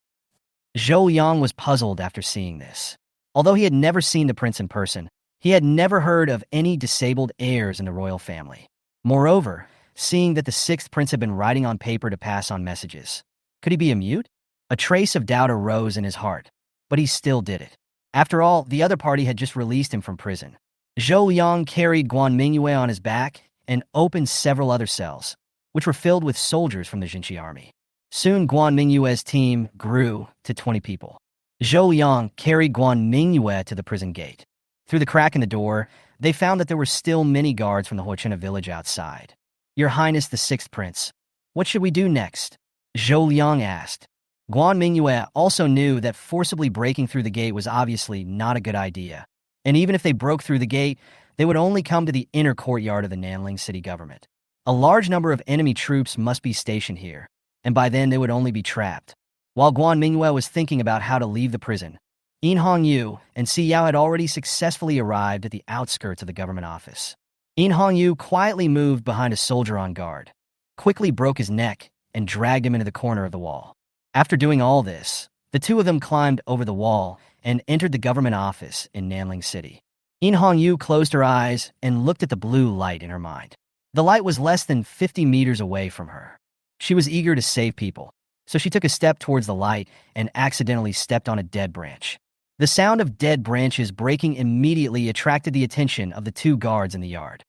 Zhou Liang was puzzled after seeing this. Although he had never seen the prince in person, he had never heard of any disabled heirs in the royal family. Moreover, seeing that the 6th prince had been writing on paper to pass on messages, could he be a mute? A trace of doubt arose in his heart, but he still did it. After all, the other party had just released him from prison. Zhou Liang carried Guan Mingyue on his back and opened several other cells, which were filled with soldiers from the Jinchi army. Soon Guan Mingyue's team grew to 20 people. Zhou Liang carried Guan Mingyue to the prison gate. Through the crack in the door, they found that there were still many guards from the Huochena village outside. "Your Highness the 6th Prince, what should we do next?" Zhou Liang asked. Guan Mingyue also knew that forcibly breaking through the gate was obviously not a good idea, and even if they broke through the gate, they would only come to the inner courtyard of the Nanling city government. A large number of enemy troops must be stationed here, and by then they would only be trapped. While Guan Mingyue was thinking about how to leave the prison, Yu and Si Yao had already successfully arrived at the outskirts of the government office. Yu quietly moved behind a soldier on guard, quickly broke his neck, and dragged him into the corner of the wall. After doing all this, the 2 of them climbed over the wall and entered the government office in Nanling City. Yu closed her eyes and looked at the blue light in her mind. The light was less than 50 meters away from her. She was eager to save people, so she took a step towards the light and accidentally stepped on a dead branch. The sound of dead branches breaking immediately attracted the attention of the 2 guards in the yard.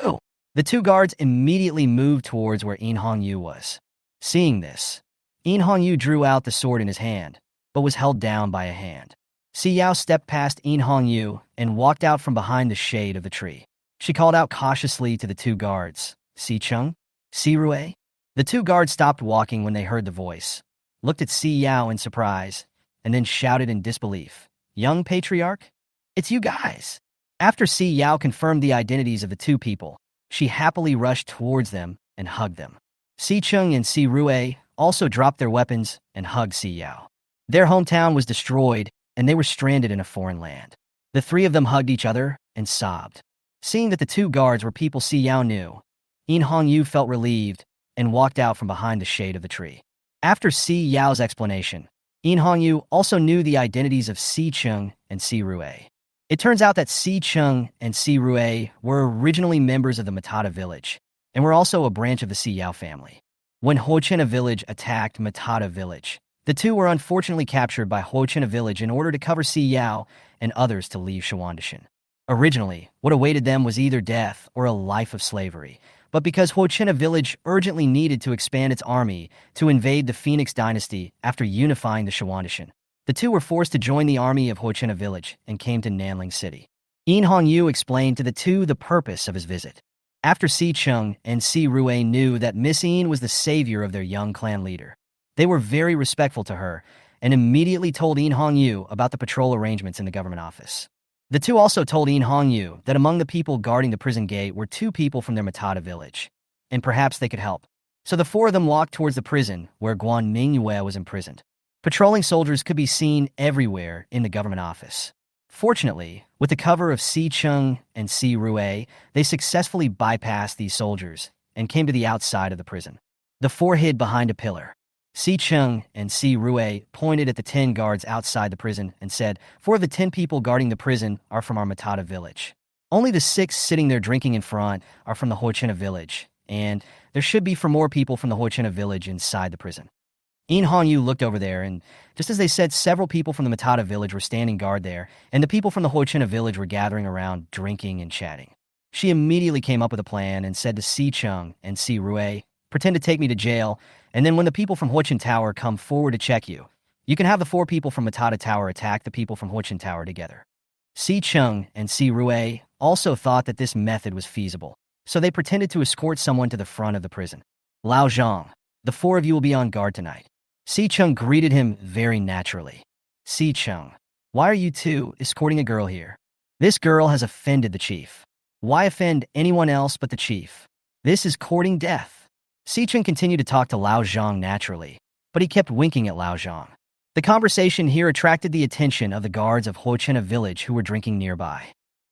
"Who?" The 2 guards immediately moved towards where Yu was. Seeing this, Yu drew out the sword in his hand, but was held down by a hand. Si Yao stepped past Yu and walked out from behind the shade of the tree. She called out cautiously to the 2 guards, "Si Chung? Si Rue?" The 2 guards stopped walking when they heard the voice, looked at Si Yao in surprise, and then shouted in disbelief, "Young patriarch? It's you guys!" After Si Yao confirmed the identities of the 2 people, she happily rushed towards them and hugged them. Si Cheng and Si Rue also dropped their weapons and hugged Si Yao. Their hometown was destroyed, and they were stranded in a foreign land. The three of them hugged each other and sobbed. Seeing that the two guards were people Si Yao knew, In Hongyu felt relieved and walked out from behind the shade of the tree. After Si Yao's explanation, In Hongyu also knew the identities of Si Cheng and Si Rue. It turns out that Si Cheng and Si Rue were originally members of the Matata village, and were also a branch of the Si Yao family. When Hochena village attacked Matata village, the two were unfortunately captured by Hochena village in order to cover Si Yao and others to leave Shawandishan. Originally, what awaited them was either death or a life of slavery, but because Hochena village urgently needed to expand its army to invade the Phoenix dynasty after unifying the Shawandishan, the two were forced to join the army of Hochena village and came to Nanling City. In Hongyu explained to the two the purpose of his visit. After Si Cheng and Si Rue knew that Miss In was the savior of their young clan leader, they were very respectful to her and immediately told In Hongyu about the patrol arrangements in the government office. The two also told In Hongyu that among the people guarding the prison gate were two people from their Matata village, and perhaps they could help. So the four of them walked towards the prison where Guan Mingyue was imprisoned. Patrolling soldiers could be seen everywhere in the government office. Fortunately, with the cover of Si Cheng and Si Rue, they successfully bypassed these soldiers and came to the outside of the prison. The four hid behind a pillar. Si Cheng and Si Rue pointed at the 10 guards outside the prison and said, 4 of the 10 people guarding the prison are from our Matata village. Only the 6 sitting there drinking in front are from the Hochena village, and there should be 4 more people from the Hochena village inside the prison. In Hongyu looked over there, and just as they said, several people from the Matata village were standing guard there, and the people from the Hochena village were gathering around, drinking and chatting. She immediately came up with a plan and said to Si Cheng and Si Rue, pretend to take me to jail, and then when the people from Hochen Tower come forward to check you, you can have the 4 people from Matata Tower attack the people from Hochen Tower together. Si Cheng and Si Rue also thought that this method was feasible, so they pretended to escort someone to the front of the prison. Lao Zhang, the 4 of you will be on guard tonight. Si Cheng greeted him very naturally. Si Cheng, why are you two escorting a girl here? This girl has offended the chief. Why offend anyone else but the chief? This is courting death. Si Cheng continued to talk to Lao Zhang naturally, but he kept winking at Lao Zhang. The conversation here attracted the attention of the guards of Hochena village who were drinking nearby.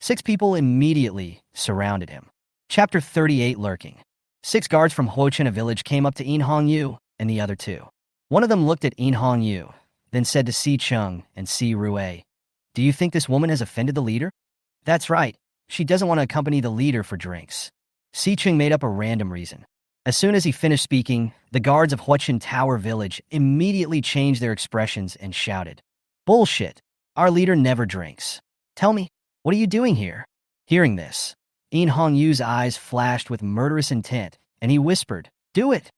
6 people immediately surrounded him. Chapter 38 Lurking. 6 guards from Hochena village came up to In Hongyu and the other 2. One of them looked at In Hongyu, then said to Si Cheng and Si Rue, do you think this woman has offended the leader? That's right, she doesn't want to accompany the leader for drinks. Si Cheng made up a random reason. As soon as he finished speaking, the guards of Hochen Tower village immediately changed their expressions and shouted, bullshit, our leader never drinks. Tell me, what are you doing here? Hearing this, In Hongyu's eyes flashed with murderous intent, and he whispered, do it.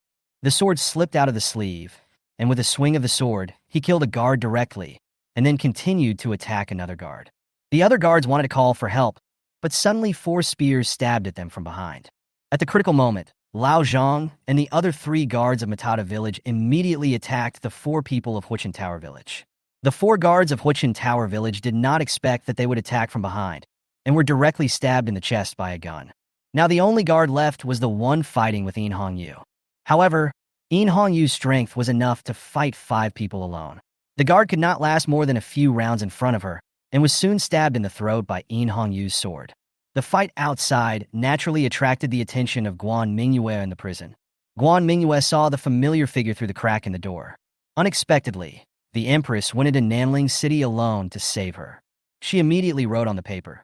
The sword slipped out of the sleeve, and with a swing of the sword, he killed a guard directly, and then continued to attack another guard. The other guards wanted to call for help, but suddenly 4 spears stabbed at them from behind. At the critical moment, Lao Zhang and the other 3 guards of Matata village immediately attacked the 4 people of Hochen Tower village. The 4 guards of Hochen Tower village did not expect that they would attack from behind, and were directly stabbed in the chest by a gun. Now the only guard left was the one fighting with In Hongyu. However, In Hongyu's strength was enough to fight 5 people alone. The guard could not last more than a few rounds in front of her, and was soon stabbed in the throat by In Hongyu's sword. The fight outside naturally attracted the attention of Guan Mingyue in the prison. Guan Mingyue saw the familiar figure through the crack in the door. Unexpectedly, the Empress went into Nanling City alone to save her. She immediately wrote on the paper,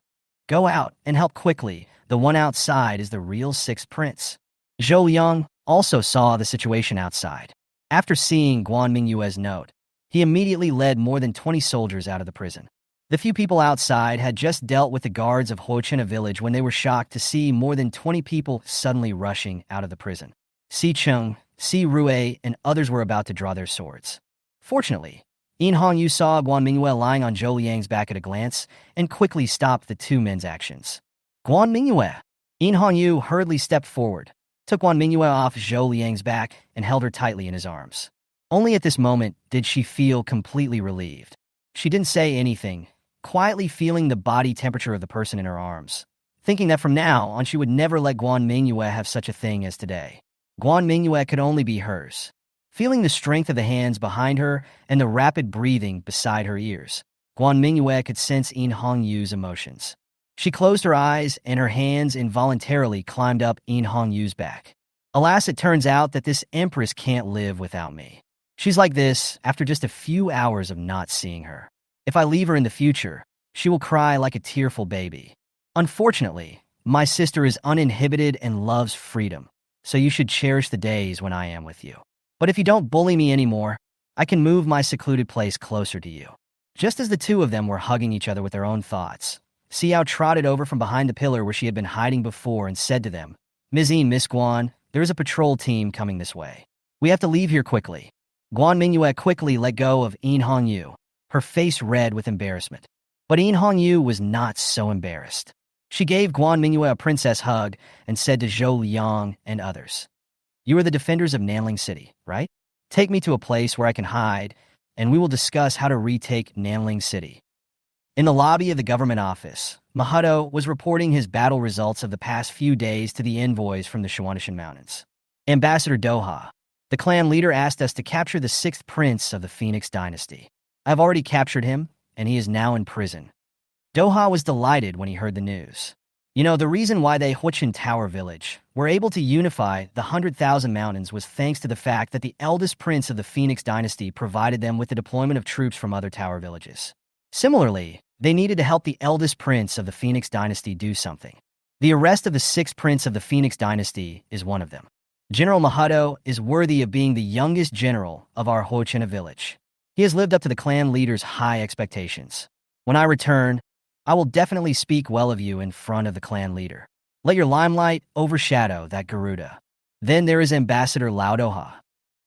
go out and help quickly. The one outside is the real 6th prince. Zhou Liang also saw the situation outside. After seeing Guan Mingyue's note, he immediately led more than 20 soldiers out of the prison. The few people outside had just dealt with the guards of Hochena village when they were shocked to see more than 20 people suddenly rushing out of the prison. Si Cheng, Si Rue, and others were about to draw their swords. Fortunately, In Hongyu saw Guan Mingyue lying on Zhou Liang's back at a glance and quickly stopped the 2 men's actions. Guan Mingyue! In Hongyu hurriedly stepped forward, took Guan Mingyue off Zhou Liang's back, and held her tightly in his arms. Only at this moment did she feel completely relieved. She didn't say anything, quietly feeling the body temperature of the person in her arms, thinking that from now on she would never let Guan Mingyue have such a thing as today. Guan Mingyue could only be hers. Feeling the strength of the hands behind her and the rapid breathing beside her ears, Guan Mingyue could sense In Hongyu's emotions. She closed her eyes and her hands involuntarily climbed up In Hongyu's back. Alas, it turns out that this Empress can't live without me. She's like this after just a few hours of not seeing her. If I leave her in the future, she will cry like a tearful baby. Unfortunately, my sister is uninhibited and loves freedom, so you should cherish the days when I am with you. But if you don't bully me anymore, I can move my secluded place closer to you. Just as the two of them were hugging each other with their own thoughts, Xiao trotted over from behind the pillar where she had been hiding before and said to them, Miss Guan, there is a patrol team coming this way. We have to leave here quickly. Guan Mingyue quickly let go of In Hongyu, her face red with embarrassment. But In Hongyu was not so embarrassed. She gave Guan Mingyue a princess hug and said to Zhou Liang and others, You are the defenders of Nanling City, right? Take me to a place where I can hide, and we will discuss how to retake Nanling City. In the lobby of the government office, Mahato was reporting his battle results of the past few days to the envoys from the Shuanishan Mountains. Ambassador Doha, the clan leader, asked us to capture the 6th prince of the Phoenix dynasty. I've already captured him, and he is now in prison. Doha was delighted when he heard the news. You know, the reason why they Huichin Tower Village were able to unify the 100,000 mountains was thanks to the fact that the eldest prince of the Phoenix dynasty provided them with the deployment of troops from other tower villages. Similarly, they needed to help the eldest prince of the Phoenix dynasty do something. The arrest of the 6th prince of the Phoenix dynasty is one of them. General Mahato is worthy of being the youngest general of our Huichina village. He has lived up to the clan leader's high expectations. When I return, I will definitely speak well of you in front of the clan leader. Let your limelight overshadow that Garuda. Then there is Ambassador Laudoha.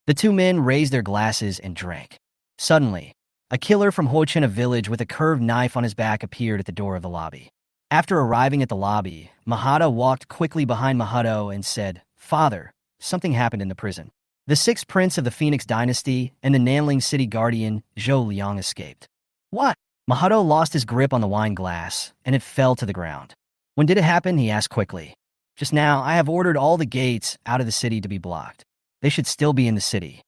The two men raised their glasses and drank. Suddenly, a killer from Huichina village with a curved knife on his back appeared at the door of the lobby. After arriving at the lobby, Mahata walked quickly behind Mahato and said, Father, something happened in the prison. The 6th prince of the Phoenix dynasty and the Nanling City guardian, Zhou Liang, escaped. What? Mahato lost his grip on the wine glass, and it fell to the ground. When did it happen? He asked quickly. Just now, I have ordered all the gates out of the city to be blocked. They should still be in the city.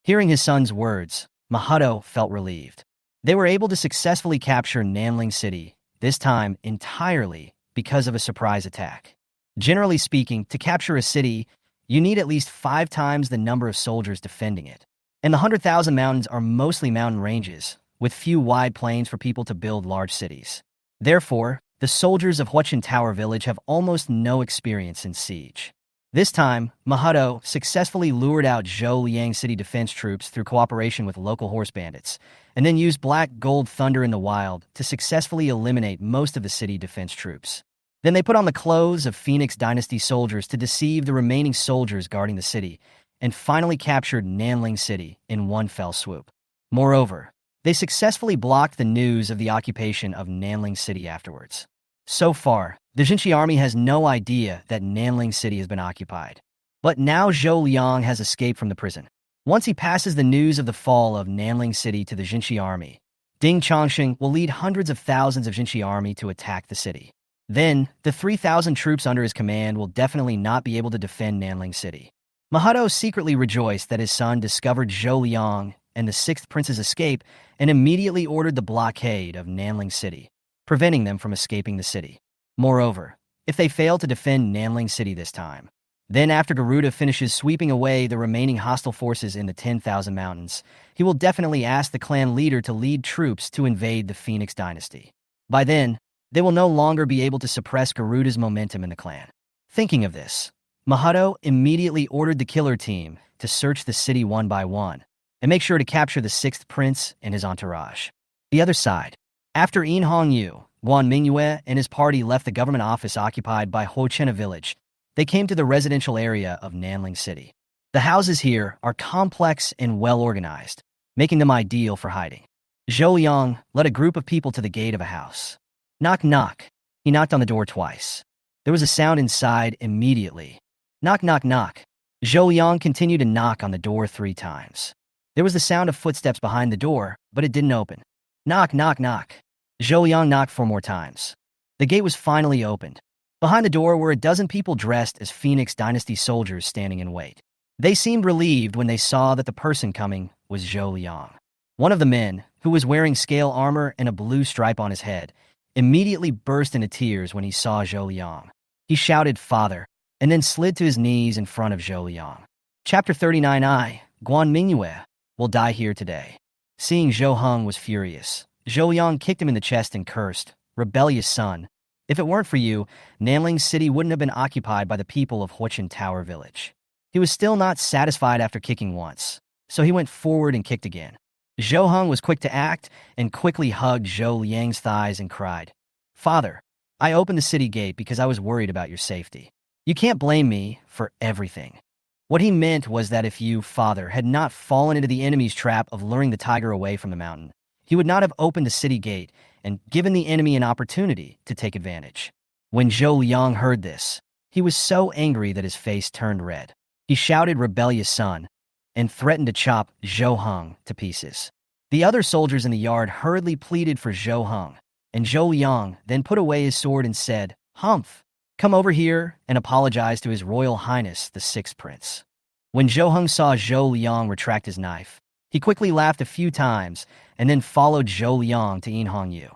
Hearing his son's words, Mahato felt relieved. They were able to successfully capture Nanling City, this time entirely because of a surprise attack. Generally speaking, to capture a city, you need at least 5 times the number of soldiers defending it. And the 100,000 mountains are mostly mountain ranges, with few wide plains for people to build large cities. Therefore, the soldiers of Huichin Tower Village have almost no experience in siege. This time, Mahato successfully lured out Zhou Liang city defense troops through cooperation with local horse bandits, and then used Black Gold Thunder in the wild to successfully eliminate most of the city defense troops. Then they put on the clothes of Phoenix Dynasty soldiers to deceive the remaining soldiers guarding the city, and finally captured Nanling City in one fell swoop. Moreover, they successfully blocked the news of the occupation of Nanling City afterwards. So far, the Jinshi army has no idea that Nanling City has been occupied. But now Zhou Liang has escaped from the prison. Once he passes the news of the fall of Nanling City to the Jinshi army, Ding Chongqing will lead hundreds of thousands of Jinshi army to attack the city. Then, the 3,000 troops under his command will definitely not be able to defend Nanling City. Mahato secretly rejoiced that his son discovered Zhou Liang and the 6th prince's escape and immediately ordered the blockade of Nanling City, preventing them from escaping the city. Moreover, if they fail to defend Nanling City this time, then after Garuda finishes sweeping away the remaining hostile forces in the 10,000 mountains, he will definitely ask the clan leader to lead troops to invade the Phoenix dynasty. By then, they will no longer be able to suppress Garuda's momentum in the clan. Thinking of this, Mahato immediately ordered the killer team to search the city one by one and make sure to capture the 6th prince and his entourage. The other side, after In Hongyu, Guan Mingyue and his party left the government office occupied by Huichina village, they came to the residential area of Nanling City. The houses here are complex and well-organized, making them ideal for hiding. Zhou Liang led a group of people to the gate of a house. Knock, knock. He knocked on the door twice. There was a sound inside immediately. Knock, knock, knock. Zhou Liang continued to knock on the door 3 times. There was the sound of footsteps behind the door, but it didn't open. Knock, knock, knock. Zhou Liang knocked 4 more times. The gate was finally opened. Behind the door were a dozen people dressed as Phoenix Dynasty soldiers standing in wait. They seemed relieved when they saw that the person coming was Zhou Liang. One of the men, who was wearing scale armor and a blue stripe on his head, immediately burst into tears when he saw Zhou Liang. He shouted, "Father," and then slid to his knees in front of Zhou Liang. Chapter 39I, Guan Mingyue, will die here today. Seeing Zhou Heng was furious. Zhou Liang kicked him in the chest and cursed, "Rebellious son. If it weren't for you, Nanling City wouldn't have been occupied by the people of Huochen Tower Village." He was still not satisfied after kicking once, so he went forward and kicked again. Zhou Heng was quick to act and quickly hugged Zhou Liang's thighs and cried, "Father, I opened the city gate because I was worried about your safety. You can't blame me for everything." What he meant was that if you, father, had not fallen into the enemy's trap of luring the tiger away from the mountain, he would not have opened the city gate and given the enemy an opportunity to take advantage. When Zhou Liang heard this, he was so angry that his face turned red. He shouted, "Rebellious son," and threatened to chop Zhou Heng to pieces. The other soldiers in the yard hurriedly pleaded for Zhou Heng, and Zhou Liang then put away his sword and said, "Humph, come over here," and apologized to His Royal Highness the Sixth Prince. When Zhou Heng saw Zhou Liang retract his knife, he quickly laughed a few times and then followed Zhou Liang to Unifying.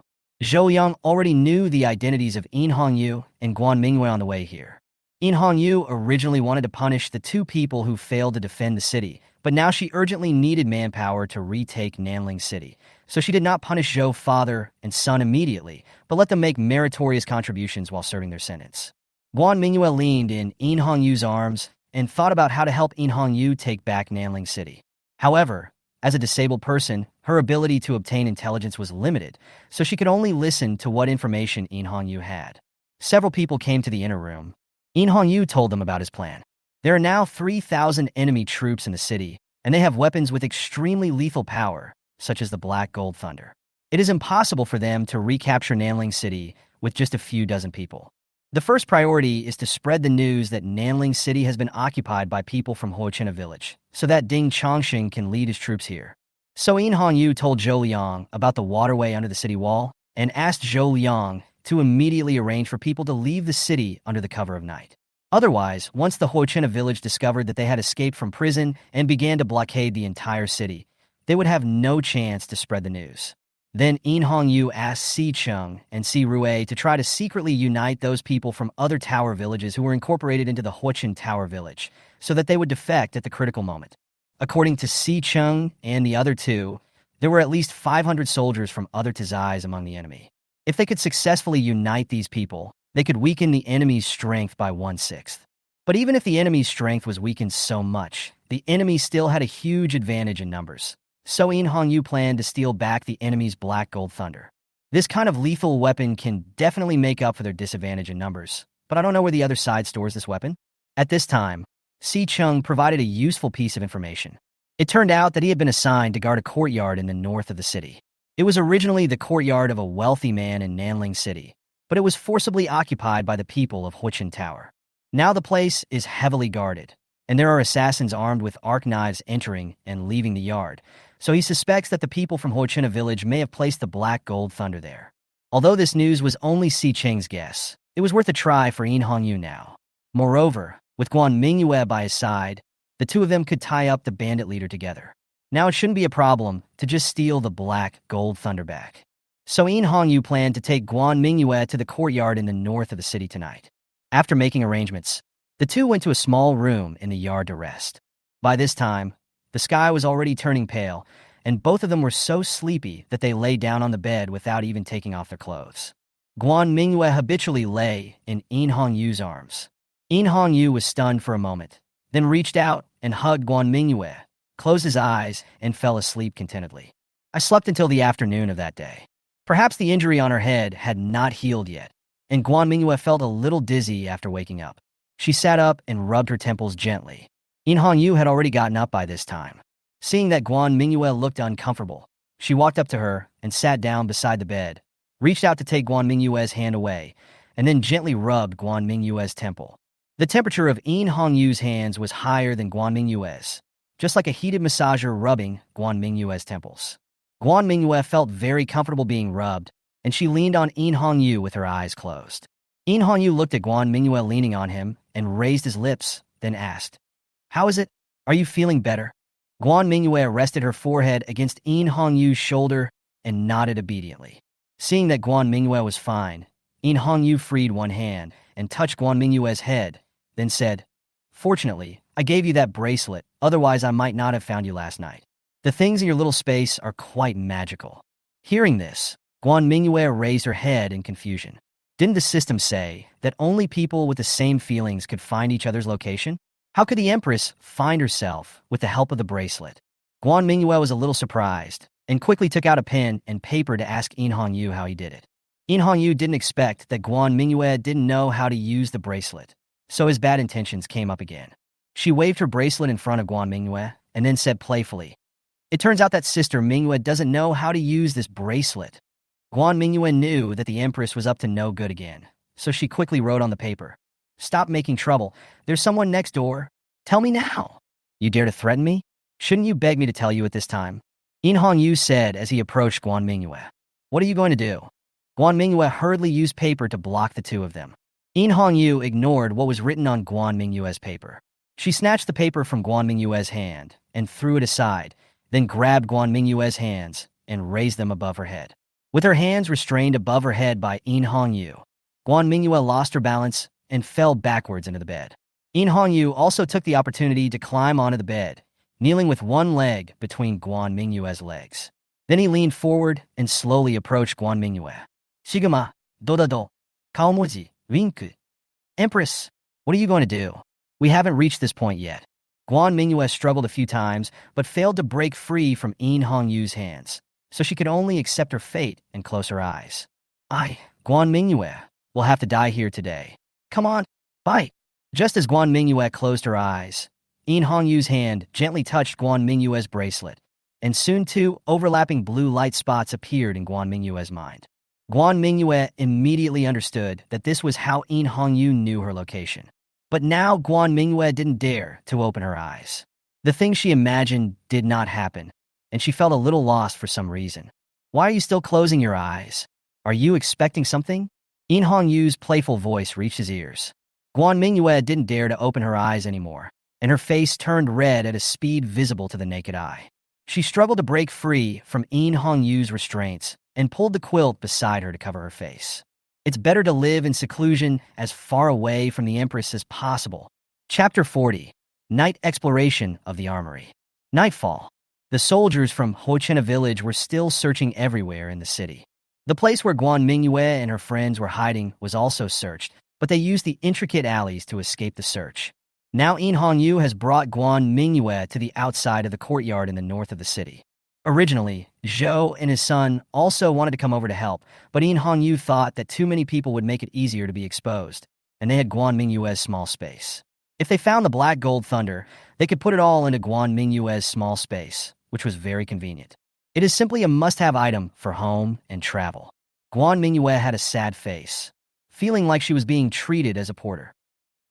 Zhou Liang already knew the identities of Unifying and Guan Mingyue on the way here. Unifying originally wanted to punish the two people who failed to defend the city, but now she urgently needed manpower to retake Nanling City, so she did not punish Zhou's father and son immediately, but let them make meritorious contributions while serving their sentence. Guan Mingyue leaned in Unifying's arms and thought about how to help Unifying take back Nanling City. However, as a disabled person, her ability to obtain intelligence was limited, so she could only listen to what information Unifying had. Several people came to the inner room. Unifying told them about his plan. There are now 3,000 enemy troops in the city, and they have weapons with extremely lethal power, such as the Black Gold Thunder. It is impossible for them to recapture Nanling City with just a few dozen people. The first priority is to spread the news that Nanling City has been occupied by people from Huochen Village, so that Ding Chongqing can lead his troops here. So Unifying told Zhou Liang about the waterway under the city wall and asked Zhou Liang to immediately arrange for people to leave the city under the cover of night. Otherwise, once the Huochen Village discovered that they had escaped from prison and began to blockade the entire city, they would have no chance to spread the news. Then Unifying asked Si Cheng and Si Rue to try to secretly unite those people from other tower villages who were incorporated into the Huochen Tower Village, so that they would defect at the critical moment. According to Si Cheng and the other two, there were at least 500 soldiers from other Tazais among the enemy. If they could successfully unite these people, they could weaken the enemy's strength by 1/6. But even if the enemy's strength was weakened so much, the enemy still had a huge advantage in numbers. So Unifying planned to steal back the enemy's Black Gold Thunder. This kind of lethal weapon can definitely make up for their disadvantage in numbers, but I don't know where the other side stores this weapon. At this time, Si Cheng provided a useful piece of information. It turned out that he had been assigned to guard a courtyard in the north of the city. It was originally the courtyard of a wealthy man in Nanling City, but it was forcibly occupied by the people of Huochen Tower. Now the place is heavily guarded, and there are assassins armed with arc knives entering and leaving the yard, so he suspects that the people from Huochen Village may have placed the Black Gold Thunder there. Although this news was only Si Cheng's guess, it was worth a try for Unifying now. Moreover, with Guan Mingyue by his side, the two of them could tie up the bandit leader together. Now it shouldn't be a problem to just steal the Black Gold Thunder back. So Unifying planned to take Guan Mingyue to the courtyard in the north of the city tonight. After making arrangements, the two went to a small room in the yard to rest. By this time, the sky was already turning pale, and both of them were so sleepy that they lay down on the bed without even taking off their clothes. Guan Mingyue habitually lay in Unifying's arms. Unifying was stunned for a moment, then reached out and hugged Guan Mingyue, closed his eyes, and fell asleep contentedly. I slept until the afternoon of that day. Perhaps the injury on her head had not healed yet, and Guan Mingyue felt a little dizzy after waking up. She sat up and rubbed her temples gently. Unifying had already gotten up by this time. Seeing that Guan Mingyue looked uncomfortable, she walked up to her and sat down beside the bed, reached out to take Guan Mingyue's hand away, and then gently rubbed Guan Mingyue's temple. The temperature of Unifying's hands was higher than Guan Mingyue's, just like a heated massager rubbing Guan Mingyue's temples. Guan Mingyue felt very comfortable being rubbed, and she leaned on Unifying with her eyes closed. In Hongyu looked at Guan Mingyue leaning on him and raised his lips, then asked, "How is it? Are you feeling better?" Guan Mingyue rested her forehead against In Hongyu's shoulder and nodded obediently. Seeing that Guan Mingyue was fine, In Hongyu freed one hand and touched Guan Mingyue's head, then said, "Fortunately, I gave you that bracelet, otherwise I might not have found you last night. The things in your little space are quite magical." Hearing this, Guan Mingyue raised her head in confusion. Didn't the system say that only people with the same feelings could find each other's location? How could the Empress find herself with the help of the bracelet? Guan Mingyue was a little surprised and quickly took out a pen and paper to ask In Hongyu how he did it. In Hongyu didn't expect that Guan Mingyue didn't know how to use the bracelet, so his bad intentions came up again. She waved her bracelet in front of Guan Mingyue and then said playfully, "It turns out that Sister Mingyue doesn't know how to use this bracelet." Guan Mingyue knew that the Empress was up to no good again, so she quickly wrote on the paper, "Stop making trouble. There's someone next door. Tell me now." "You dare to threaten me? Shouldn't you beg me to tell you at this time?" In Hongyu said as he approached Guan Mingyue. "What are you going to do?" Guan Mingyue hurriedly used paper to block the two of them. In Hongyu ignored what was written on Guan Mingyue's paper. She snatched the paper from Guan Mingyue's hand and threw it aside, then grabbed Guan Mingyue's hands and raised them above her head. With her hands restrained above her head by In Hongyu, Guan Mingyue lost her balance and fell backwards into the bed. In Hongyu also took the opportunity to climb onto the bed, kneeling with one leg between Guan Mingyue's legs. Then he leaned forward and slowly approached Guan Mingyue. "Shiguma, dodado, kaomoji, winku." "Empress, what are you going to do? We haven't reached this point yet." Guan Mingyue struggled a few times, but failed to break free from In Hongyu's hands, so she could only accept her fate and close her eyes. Guan Mingyue, will have to die here today. Come on, bite." Just as Guan Mingyue closed her eyes, In Hongyu's hand gently touched Guan Mingyue's bracelet, and soon two overlapping blue light spots appeared in Guan Mingyue's mind. Guan Mingyue immediately understood that this was how In Hongyu knew her location. But now Guan Mingyue didn't dare to open her eyes. The thing she imagined did not happen, and she felt a little lost for some reason. "Why are you still closing your eyes? Are you expecting something?" In Hongyu's playful voice reached his ears. Guan Mingyue didn't dare to open her eyes anymore, and her face turned red at a speed visible to the naked eye. She struggled to break free from In Hongyu's restraints and pulled the quilt beside her to cover her face. It's better to live in seclusion as far away from the Empress as possible. Chapter 40. Night Exploration of the Armory. Nightfall. The soldiers from Hochena village were still searching everywhere in the city. The place where Guan Mingyue and her friends were hiding was also searched, but they used the intricate alleys to escape the search. Now In Hongyu has brought Guan Mingyue to the outside of the courtyard in the north of the city. Originally, Zhou and his son also wanted to come over to help, but In Hongyu thought that too many people would make it easier to be exposed, and they had Guan Mingyue's small space. If they found the black gold thunder, they could put it all into Guan Mingyue's small space, which was very convenient. It is simply a must-have item for home and travel. Guan Mingyue had a sad face, feeling like she was being treated as a porter.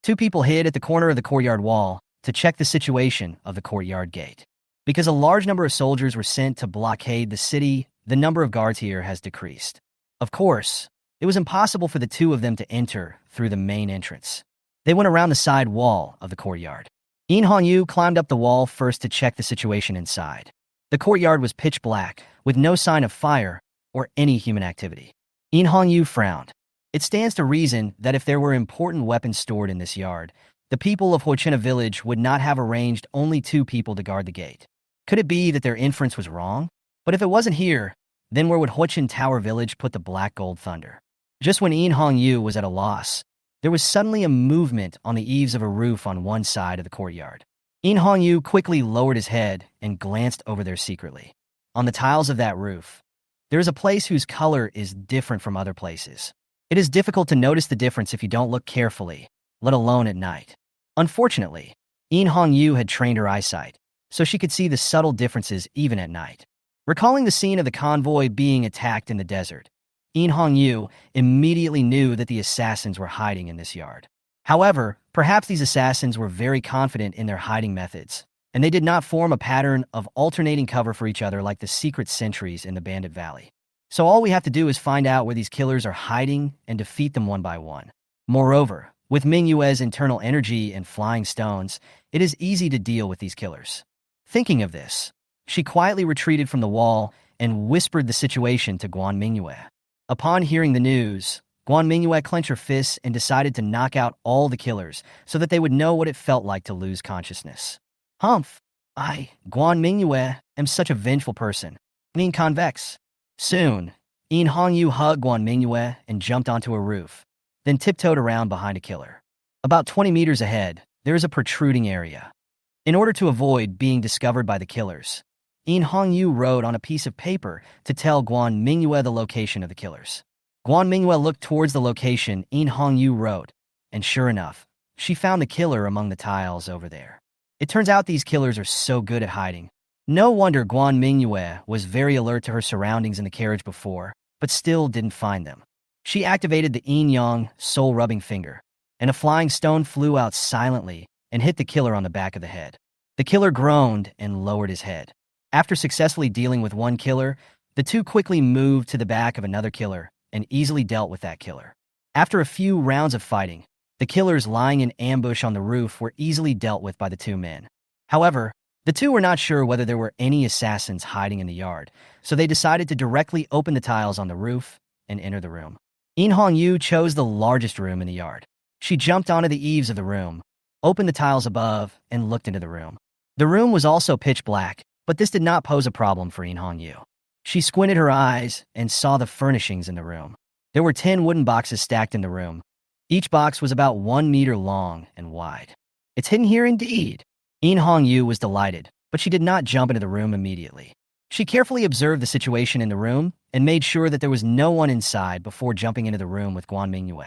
Two people hid at the corner of the courtyard wall to check the situation of the courtyard gate. Because a large number of soldiers were sent to blockade the city, the number of guards here has decreased. Of course, it was impossible for the two of them to enter through the main entrance. They went around the side wall of the courtyard. In Hongyu climbed up the wall first to check the situation inside. The courtyard was pitch black, with no sign of fire or any human activity. In Hongyu frowned. It stands to reason that if there were important weapons stored in this yard, the people of Hochena village would not have arranged only two people to guard the gate. Could it be that their inference was wrong? But if it wasn't here, then where would Hochen Tower Village put the black gold thunder? Just when In Hongyu was at a loss, there was suddenly a movement on the eaves of a roof on one side of the courtyard. In Hongyu quickly lowered his head and glanced over there secretly. On the tiles of that roof, there is a place whose color is different from other places. It is difficult to notice the difference if you don't look carefully, let alone at night. Unfortunately, In Hongyu had trained her eyesight, so she could see the subtle differences even at night. Recalling the scene of the convoy being attacked in the desert, In Hongyu immediately knew that the assassins were hiding in this yard. However, perhaps these assassins were very confident in their hiding methods, and they did not form a pattern of alternating cover for each other like the secret sentries in the Bandit Valley. So all we have to do is find out where these killers are hiding and defeat them one by one. Moreover, with Mingyue's internal energy and flying stones, it is easy to deal with these killers. Thinking of this, she quietly retreated from the wall and whispered the situation to Guan Mingyue. Upon hearing the news, Guan Mingyue clenched her fists and decided to knock out all the killers so that they would know what it felt like to lose consciousness. Humph! Guan Mingyue, am such a vengeful person. Convex. Soon, Hongyu hugged Guan Mingyue and jumped onto a roof, then tiptoed around behind a killer. About 20 meters ahead, there is a protruding area. In order to avoid being discovered by the killers, Hongyu wrote on a piece of paper to tell Guan Mingyue the location of the killers. Guan Mingyue looked towards the location Hongyu wrote, and sure enough, she found the killer among the tiles over there. It turns out these killers are so good at hiding. No wonder Guan Mingyue was very alert to her surroundings in the carriage before, but still didn't find them. She activated the Yin-Yang soul-rubbing finger, and a flying stone flew out silently and hit the killer on the back of the head. The killer groaned and lowered his head. After successfully dealing with one killer, the two quickly moved to the back of another killer and easily dealt with that killer. After a few rounds of fighting, the killers lying in ambush on the roof were easily dealt with by the two men. However, the two were not sure whether there were any assassins hiding in the yard, so they decided to directly open the tiles on the roof and enter the room. Hongyu chose the largest room in the yard. She jumped onto the eaves of the room, opened the tiles above, and looked into the room. The room was also pitch black, but this did not pose a problem for Hongyu. She squinted her eyes and saw the furnishings in the room. There were 10 wooden boxes stacked in the room. Each box was about 1 meter long and wide. It's hidden here indeed. Hongyu was delighted, but she did not jump into the room immediately. She carefully observed the situation in the room and made sure that there was no one inside before jumping into the room with Guan Mingyue.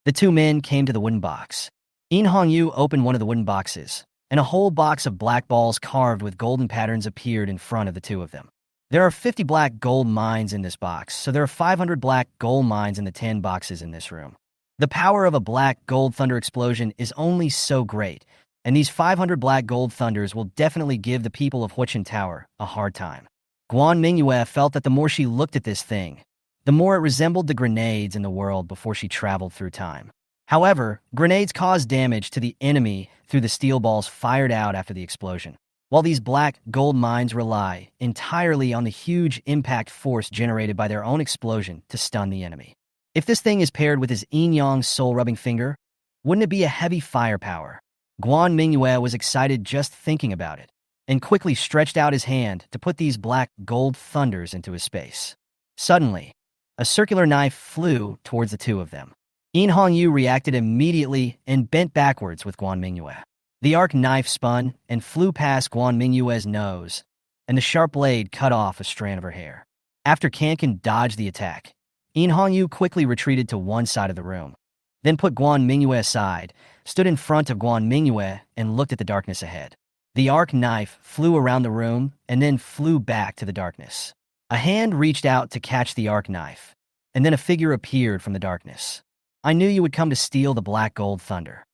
The two men came to the wooden box. Hongyu opened one of the wooden boxes, and a whole box of black balls carved with golden patterns appeared in front of the two of them. There are 50 black gold mines in this box, so there are 500 black gold mines in the 10 boxes in this room. The power of a black gold thunder explosion is only so great, and these 500 black gold thunders will definitely give the people of Huichin Tower a hard time. Guan Mingyue felt that the more she looked at this thing, the more it resembled the grenades in the world before she traveled through time. However, grenades cause damage to the enemy through the steel balls fired out after the explosion, while these black gold mines rely entirely on the huge impact force generated by their own explosion to stun the enemy. If this thing is paired with his Yin-Yang soul-rubbing finger, wouldn't it be a heavy firepower? Guan Mingyue was excited just thinking about it, and quickly stretched out his hand to put these black gold thunders into his space. Suddenly, a circular knife flew towards the two of them. Hongyu reacted immediately and bent backwards with Guan Mingyue. The arc knife spun and flew past Guan Mingyue's nose, and the sharp blade cut off a strand of her hair. After Kankan dodged the attack, Hongyu quickly retreated to one side of the room, then put Guan Mingyue aside, stood in front of Guan Mingyue, and looked at the darkness ahead. The arc knife flew around the room and then flew back to the darkness. A hand reached out to catch the arc knife, and then a figure appeared from the darkness. I knew you would come to steal the black gold thunder.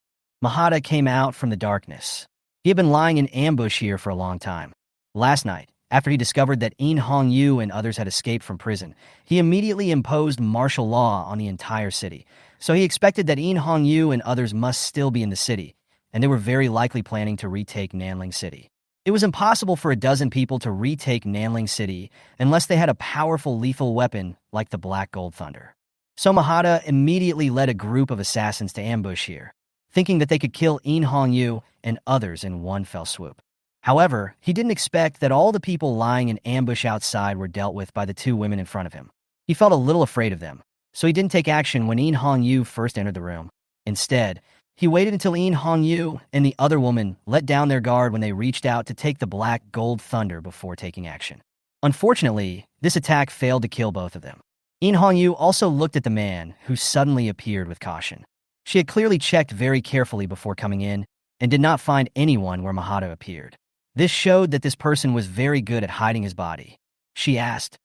Mahata came out from the darkness. He had been lying in ambush here for a long time. Last night, after he discovered that Hongyu and others had escaped from prison, he immediately imposed martial law on the entire city. So he expected that Hongyu and others must still be in the city, and they were very likely planning to retake Nanling City. It was impossible for a dozen people to retake Nanling City unless they had a powerful lethal weapon like the Black Gold Thunder. So Mahata immediately led a group of assassins to ambush here, thinking that they could kill Hongyu and others in one fell swoop. However, he didn't expect that all the people lying in ambush outside were dealt with by the two women in front of him. He felt a little afraid of them, so he didn't take action when Hongyu first entered the room. Instead, he waited until Hongyu and the other woman let down their guard when they reached out to take the Black Gold Thunder before taking action. Unfortunately, this attack failed to kill both of them. Hongyu also looked at the man, who suddenly appeared with caution. She had clearly checked very carefully before coming in and did not find anyone where Mahata appeared. This showed that this person was very good at hiding his body. She asked,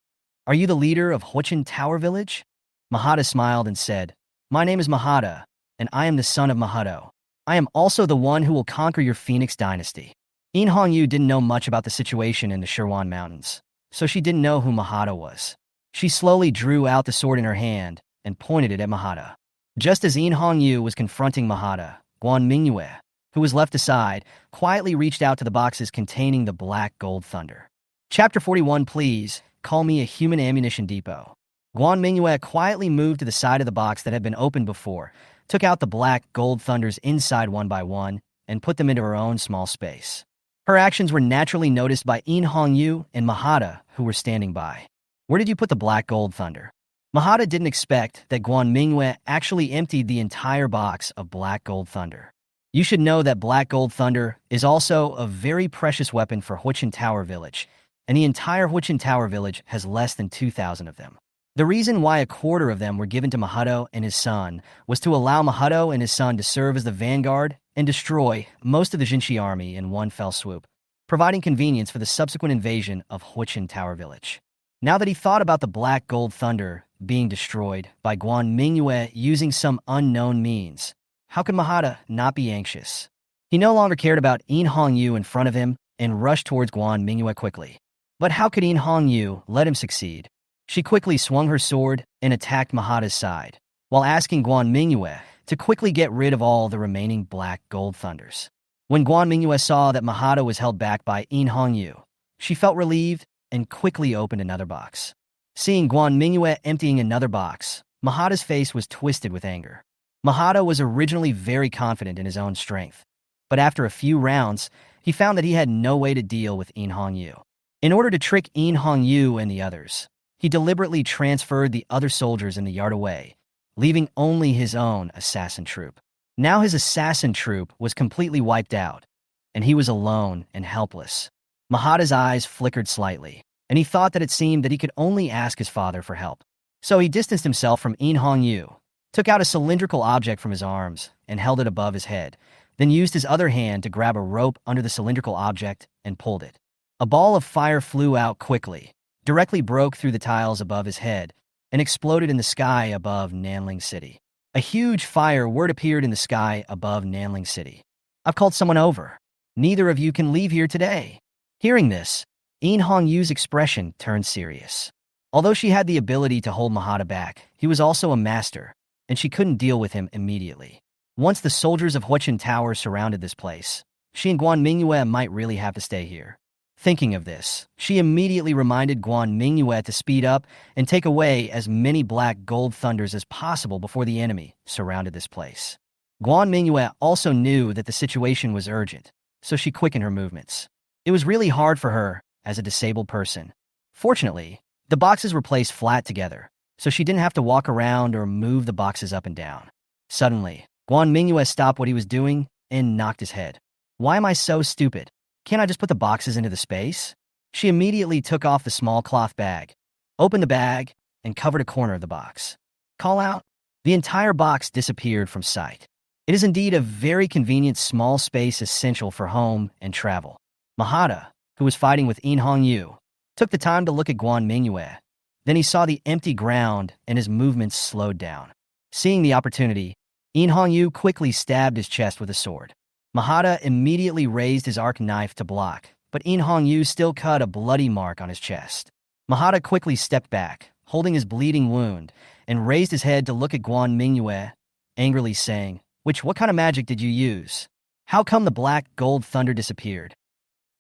"Are you the leader of Huichin Tower Village?" Mahata smiled and said, "My name is Mahata, and I am the son of Mahato. I am also the one who will conquer your Phoenix dynasty." Hongyu didn't know much about the situation in the Shirwan Mountains, so she didn't know who Mahata was. She slowly drew out the sword in her hand and pointed it at Mahata. Just as Hongyu was confronting Mahata, Guan Mingyue, who was left aside, quietly reached out to the boxes containing the black gold thunder. Chapter 41, please, call me a human ammunition depot. Guan Mingyue quietly moved to the side of the box that had been opened before, took out the black gold thunders inside one by one, and put them into her own small space. Her actions were naturally noticed by Hongyu and Mahata, who were standing by. Where did you put the black gold thunder? Mahata didn't expect that Guan Mingyue actually emptied the entire box of black gold thunder. You should know that black gold thunder is also a very precious weapon for Huichin Tower Village, and the entire Huichin Tower Village has less than 2,000 of them. The reason why a quarter of them were given to Mahado and his son was to allow Mahado and his son to serve as the vanguard and destroy most of the Jinshi army in one fell swoop, providing convenience for the subsequent invasion of Huichin Tower Village. Now that he thought about the black gold thunder being destroyed by Guan Mingyue using some unknown means, how could Mahata not be anxious? He no longer cared about Hongyu in front of him and rushed towards Guan Mingyue quickly. But how could Hongyu let him succeed? She quickly swung her sword and attacked Mahata's side, while asking Guan Mingyue to quickly get rid of all the remaining black gold thunders. When Guan Mingyue saw that Mahata was held back by Hongyu, she felt relieved and quickly opened another box. Seeing Guan Mingyue emptying another box, Mahata's face was twisted with anger. Mahata was originally very confident in his own strength, but after a few rounds, he found that he had no way to deal with Hongyu. In order to trick Hongyu and the others, he deliberately transferred the other soldiers in the yard away, leaving only his own assassin troop. Now his assassin troop was completely wiped out, and he was alone and helpless. Mahata's eyes flickered slightly, and he thought that it seemed that he could only ask his father for help. So he distanced himself from Hongyu, took out a cylindrical object from his arms, and held it above his head, then used his other hand to grab a rope under the cylindrical object and pulled it. A ball of fire flew out quickly, directly broke through the tiles above his head, and exploded in the sky above Nanling City. A huge fire word appeared in the sky above Nanling City. I've called someone over. Neither of you can leave here today. Hearing this, Hongyu's expression turned serious. Although she had the ability to hold Mahata back, he was also a master, and she couldn't deal with him immediately. Once the soldiers of Huichin Tower surrounded this place, she and Guan Mingyue might really have to stay here. Thinking of this, she immediately reminded Guan Mingyue to speed up and take away as many black gold thunders as possible before the enemy surrounded this place. Guan Mingyue also knew that the situation was urgent, so she quickened her movements. It was really hard for her as a disabled person. Fortunately, the boxes were placed flat together, so she didn't have to walk around or move the boxes up and down. Suddenly, Guan Mingyue stopped what he was doing and knocked his head. Why am I so stupid? Can't I just put the boxes into the space? She immediately took off the small cloth bag, opened the bag, and covered a corner of the box. Call out. The entire box disappeared from sight. It is indeed a very convenient small space essential for home and travel. Mahata, who was fighting with Hongyu, took the time to look at Guan Mingyue. Then he saw the empty ground and his movements slowed down. Seeing the opportunity, Hongyu quickly stabbed his chest with a sword. Mahata immediately raised his arc knife to block, but Hongyu still cut a bloody mark on his chest. Mahata quickly stepped back, holding his bleeding wound, and raised his head to look at Guan Mingyue, angrily saying, What kind of magic did you use? How come the black gold thunder disappeared?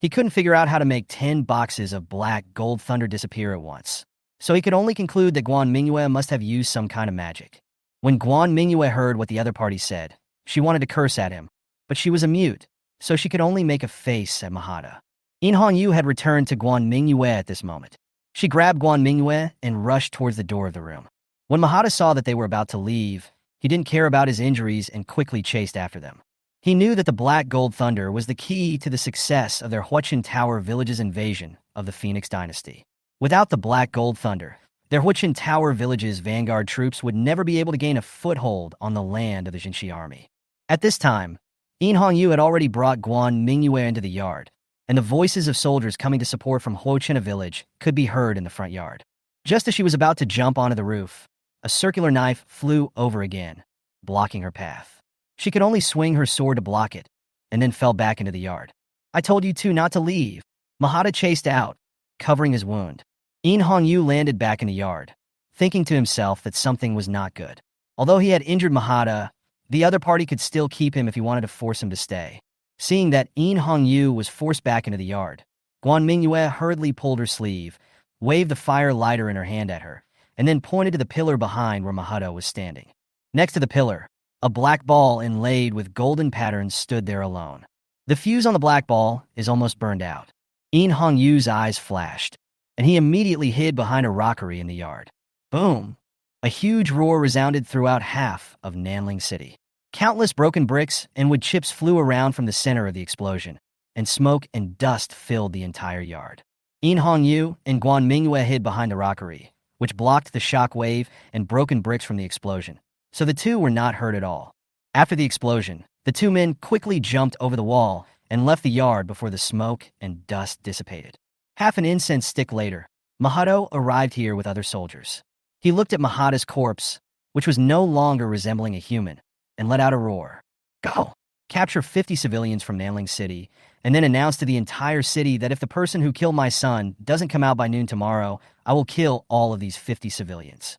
He couldn't figure out how to make 10 boxes of black gold thunder disappear at once, so he could only conclude that Guan Mingyue must have used some kind of magic. When Guan Mingyue heard what the other party said, she wanted to curse at him, but she was a mute, so she could only make a face at Mahata. Hongyu had returned to Guan Mingyue at this moment. She grabbed Guan Mingyue and rushed towards the door of the room. When Mahata saw that they were about to leave, he didn't care about his injuries and quickly chased after them. He knew that the Black Gold Thunder was the key to the success of their Huichin Tower Village's invasion of the Phoenix Dynasty. Without the Black Gold Thunder, their Huichin Tower Village's vanguard troops would never be able to gain a foothold on the land of the Jinshi army. At this time, Hongyu had already brought Guan Mingyue into the yard, and the voices of soldiers coming to support from Huichin Village could be heard in the front yard. Just as she was about to jump onto the roof, a circular knife flew over again, blocking her path. She could only swing her sword to block it, and then fell back into the yard. I told you two not to leave. Mahata chased out, covering his wound. Hongyu landed back in the yard, thinking to himself that something was not good. Although he had injured Mahata, the other party could still keep him if he wanted to force him to stay. Seeing that Hongyu was forced back into the yard, Guan Mingyue hurriedly pulled her sleeve, waved the fire lighter in her hand at her, and then pointed to the pillar behind where Mahata was standing. Next to the pillar, a black ball inlaid with golden patterns stood there alone. The fuse on the black ball is almost burned out. Hongyu's eyes flashed, and he immediately hid behind a rockery in the yard. Boom! A huge roar resounded throughout half of Nanling City. Countless broken bricks and wood chips flew around from the center of the explosion, and smoke and dust filled the entire yard. Hongyu and Guan Mingyue hid behind the rockery, which blocked the shock wave and broken bricks from the explosion, so the two were not hurt at all. After the explosion, the two men quickly jumped over the wall and left the yard before the smoke and dust dissipated. Half an incense stick later, Mahado arrived here with other soldiers. He looked at Mahata's corpse, which was no longer resembling a human, and let out a roar. Go! Capture 50 civilians from Nanling City, and then announce to the entire city that if the person who killed my son doesn't come out by noon tomorrow, I will kill all of these 50 civilians.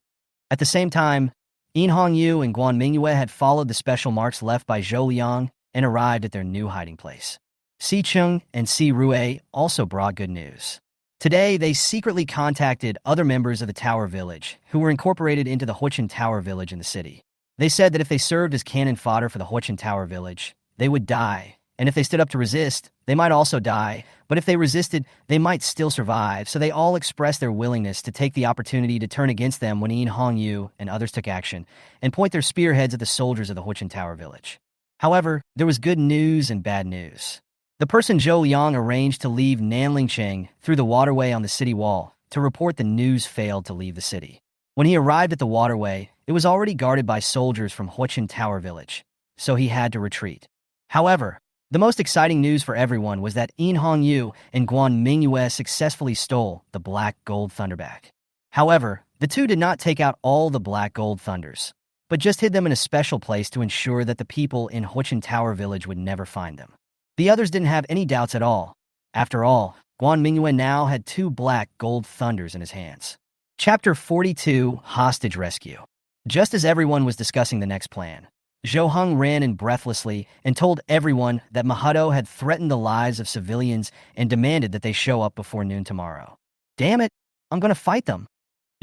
At the same time, Hongyu and Guan Mingyue had followed the special marks left by Zhou Liang and arrived at their new hiding place. Si Chung and Si Rue also brought good news. Today, they secretly contacted other members of the Tower Village who were incorporated into the Huichin Tower Village in the city. They said that if they served as cannon fodder for the Huichin Tower Village, they would die, and if they stood up to resist, they might also die, but if they resisted, they might still survive, so they all expressed their willingness to take the opportunity to turn against them when Hongyu and others took action, and point their spearheads at the soldiers of the Huichin Tower Village. However, there was good news and bad news. The person Zhou Liang arranged to leave Nanlingcheng through the waterway on the city wall to report the news failed to leave the city. When he arrived at the waterway, it was already guarded by soldiers from Huichin Tower Village, so he had to retreat. However, the most exciting news for everyone was that Hongyu and Guan Mingyue successfully stole the Black Gold Thunderback. However, the two did not take out all the Black Gold Thunders, but just hid them in a special place to ensure that the people in Huichin Tower Village would never find them. The others didn't have any doubts at all. After all, Guan Mingyue now had 2 Black Gold Thunders in his hands. Chapter 42, Hostage Rescue. Just as everyone was discussing the next plan, Zhou Heng ran in breathlessly and told everyone that Mahado had threatened the lives of civilians and demanded that they show up before noon tomorrow. Damn it, I'm gonna fight them.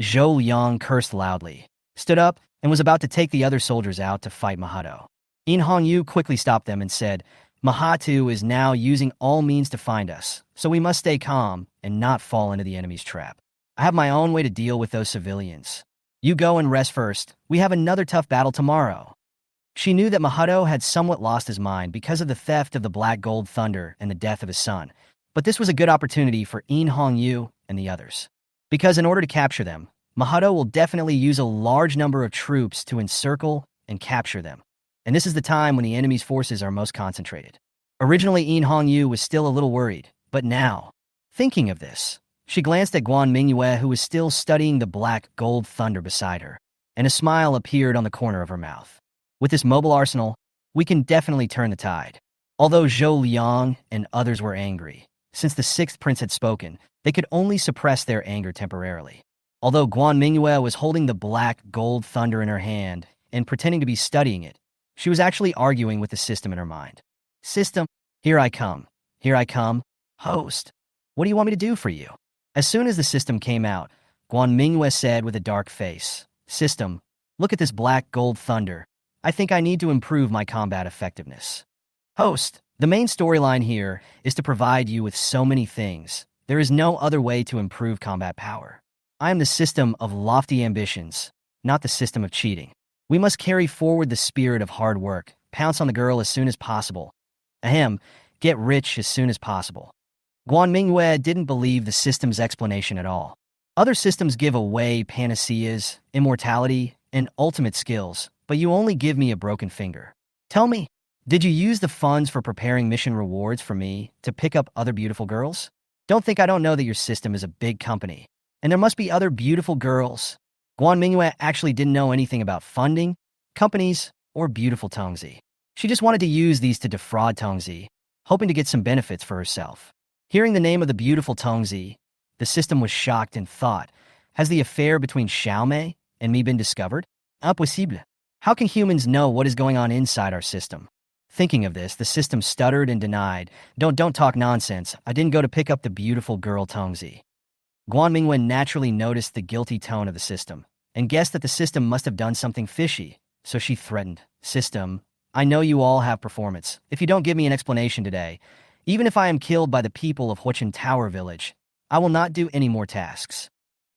Zhou Liang cursed loudly, stood up, and was about to take the other soldiers out to fight Mahado. Hongyu quickly stopped them and said, Mahatu is now using all means to find us, so we must stay calm and not fall into the enemy's trap. I have my own way to deal with those civilians. You go and rest first. We have another tough battle tomorrow. She knew that Mahado had somewhat lost his mind because of the theft of the Black Gold Thunder and the death of his son, but this was a good opportunity for Hongyu and the others. Because in order to capture them, Mahado will definitely use a large number of troops to encircle and capture them. And this is the time when the enemy's forces are most concentrated. Originally, Hongyu was still a little worried, but now, thinking of this, she glanced at Guan Mingyue, who was still studying the Black Gold Thunder beside her, and a smile appeared on the corner of her mouth. With this mobile arsenal, we can definitely turn the tide. Although Zhou Liang and others were angry, since the 6th prince had spoken, they could only suppress their anger temporarily. Although Guan Mingyue was holding the Black Gold Thunder in her hand and pretending to be studying it, she was actually arguing with the system in her mind. System, here I come. Here I come. Host, what do you want me to do for you? As soon as the system came out, Guan Mingyue said with a dark face, System, look at this Black Gold Thunder. I think I need to improve my combat effectiveness. Host, the main storyline here is to provide you with so many things. There is no other way to improve combat power. I am the system of lofty ambitions, not the system of cheating. We must carry forward the spirit of hard work, pounce on the girl as soon as possible. Ahem, get rich as soon as possible. Guan Mingyue didn't believe the system's explanation at all. Other systems give away panaceas, immortality, and ultimate skills, but you only give me a broken finger. Tell me, did you use the funds for preparing mission rewards for me to pick up other beautiful girls? Don't think I don't know that your system is a big company, and there must be other beautiful girls. Guan Mingyue actually didn't know anything about funding, companies, or beautiful Tongzi. She just wanted to use these to defraud Tongzi, hoping to get some benefits for herself. Hearing the name of the beautiful Tongzi, the system was shocked and thought, has the affair between Xiaomei and me been discovered? Impossible. How can humans know what is going on inside our system? Thinking of this, the system stuttered and denied. Don't talk nonsense. I didn't go to pick up the beautiful girl Tongzi. Guan Mingyue naturally noticed the guilty tone of the system and guessed that the system must have done something fishy, so she threatened. System, I know you all have performance. If you don't give me an explanation today, even if I am killed by the people of Huichin Tower Village, I will not do any more tasks.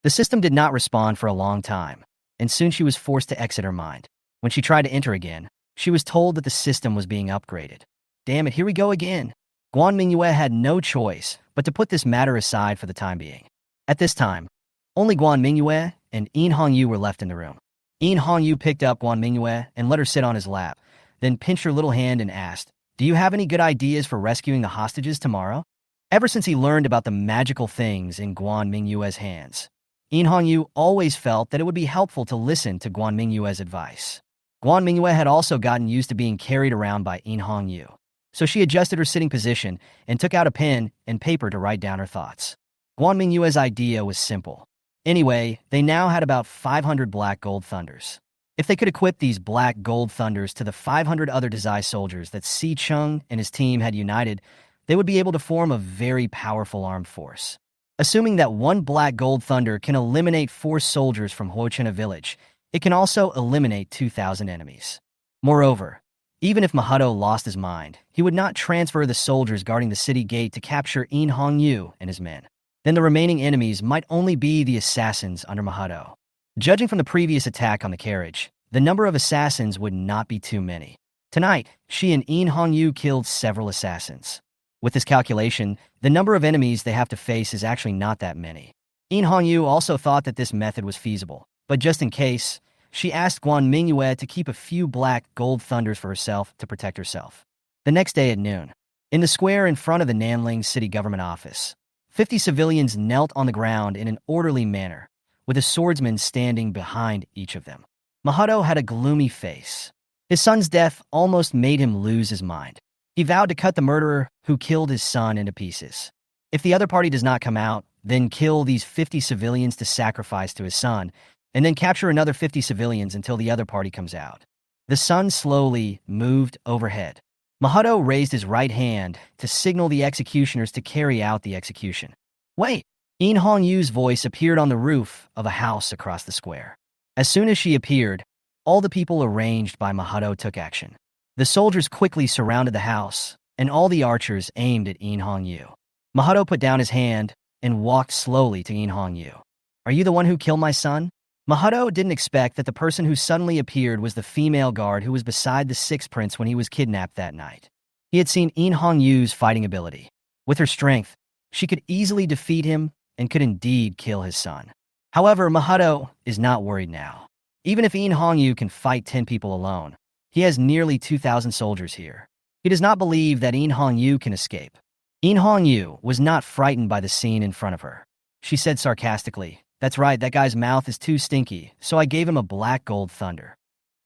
The system did not respond for a long time, and soon she was forced to exit her mind. When she tried to enter again, she was told that the system was being upgraded. Damn it, here we go again. Guan Mingyue had no choice but to put this matter aside for the time being. At this time, only Guan Mingyue and Hongyu were left in the room. Hongyu picked up Guan Mingyue and let her sit on his lap, then pinched her little hand and asked, "Do you have any good ideas for rescuing the hostages tomorrow?" Ever since he learned about the magical things in Guan Mingyue's hands, Hongyu always felt that it would be helpful to listen to Guan Mingyue's advice. Guan Mingyue had also gotten used to being carried around by Hongyu, so she adjusted her sitting position and took out a pen and paper to write down her thoughts. Guan Mingyue's idea was simple. Anyway, they now had about 500 black gold thunders. If they could equip these black gold thunders to the 500 other Dazai soldiers that Si Chung and his team had united, they would be able to form a very powerful armed force. Assuming that one black gold thunder can eliminate 4 soldiers from Huichin village, it can also eliminate 2,000 enemies. Moreover, even if Mahado lost his mind, he would not transfer the soldiers guarding the city gate to capture Hongyu and his men. Then the remaining enemies might only be the assassins under Mahado. Judging from the previous attack on the carriage, the number of assassins would not be too many. Tonight, she and Hongyu killed several assassins. With this calculation, the number of enemies they have to face is actually not that many. Hongyu also thought that this method was feasible, but just in case, she asked Guan Mingyue to keep a few black gold thunders for herself to protect herself. The next day at noon, in the square in front of the Nanling city government office, 50 civilians knelt on the ground in an orderly manner, with a swordsman standing behind each of them. Mahado had a gloomy face. His son's death almost made him lose his mind. He vowed to cut the murderer who killed his son into pieces. If the other party does not come out, then kill these 50 civilians to sacrifice to his son, and then capture another 50 civilians until the other party comes out. The sun slowly moved overhead. Mahado raised his right hand to signal the executioners to carry out the execution. Wait! Hongyu's voice appeared on the roof of a house across the square. As soon as she appeared, all the people arranged by Mahado took action. The soldiers quickly surrounded the house, and all the archers aimed at Hongyu. Mahado put down his hand and walked slowly to Hongyu. "Are you the one who killed my son?" Mahado didn't expect that the person who suddenly appeared was the female guard who was beside the sixth prince when he was kidnapped that night. He had seen Hongyu's fighting ability. With her strength, she could easily defeat him and could indeed kill his son. However, Mahado is not worried now. Even if Hongyu can fight 10 people alone, he has nearly 2,000 soldiers here. He does not believe that Hongyu can escape. Hongyu was not frightened by the scene in front of her. She said sarcastically, "That's right, that guy's mouth is too stinky, so I gave him a black gold thunder."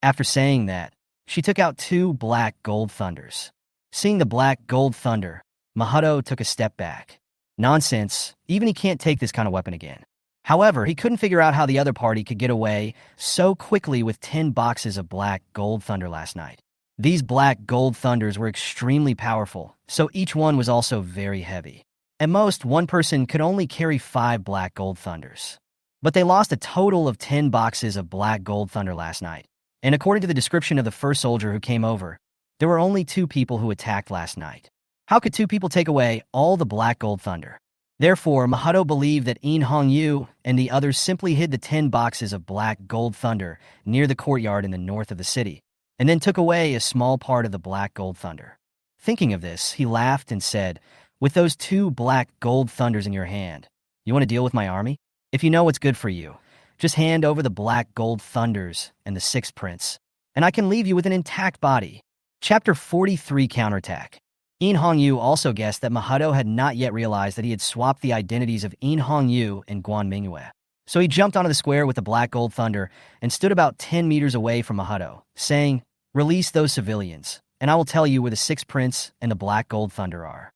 After saying that, she took out 2 black gold thunders. Seeing the black gold thunder, Mahado took a step back. Nonsense, even he can't take this kind of weapon again. However, he couldn't figure out how the other party could get away so quickly with 10 boxes of black gold thunder last night. These black gold thunders were extremely powerful, so each one was also very heavy. At most, one person could only carry 5 black gold thunders. But they lost a total of 10 boxes of black gold thunder last night. And according to the description of the first soldier who came over, there were only 2 people who attacked last night. How could 2 people take away all the black gold thunder? Therefore, Mahado believed that Hongyu and the others simply hid the 10 boxes of black gold thunder near the courtyard in the north of the city, and then took away a small part of the black gold thunder. Thinking of this, he laughed and said, "With those 2 black gold thunders in your hand, you want to deal with my army? If you know what's good for you, just hand over the black gold thunders and the 6th prince, and I can leave you with an intact body." Chapter 43 Counterattack. Hongyu also guessed that Mahado had not yet realized that he had swapped the identities of Hongyu and Guan Mingyue. So he jumped onto the square with the black gold thunder and stood about 10 meters away from Mahado, saying, "Release those civilians, and I will tell you where the 6th prince and the black gold thunder are."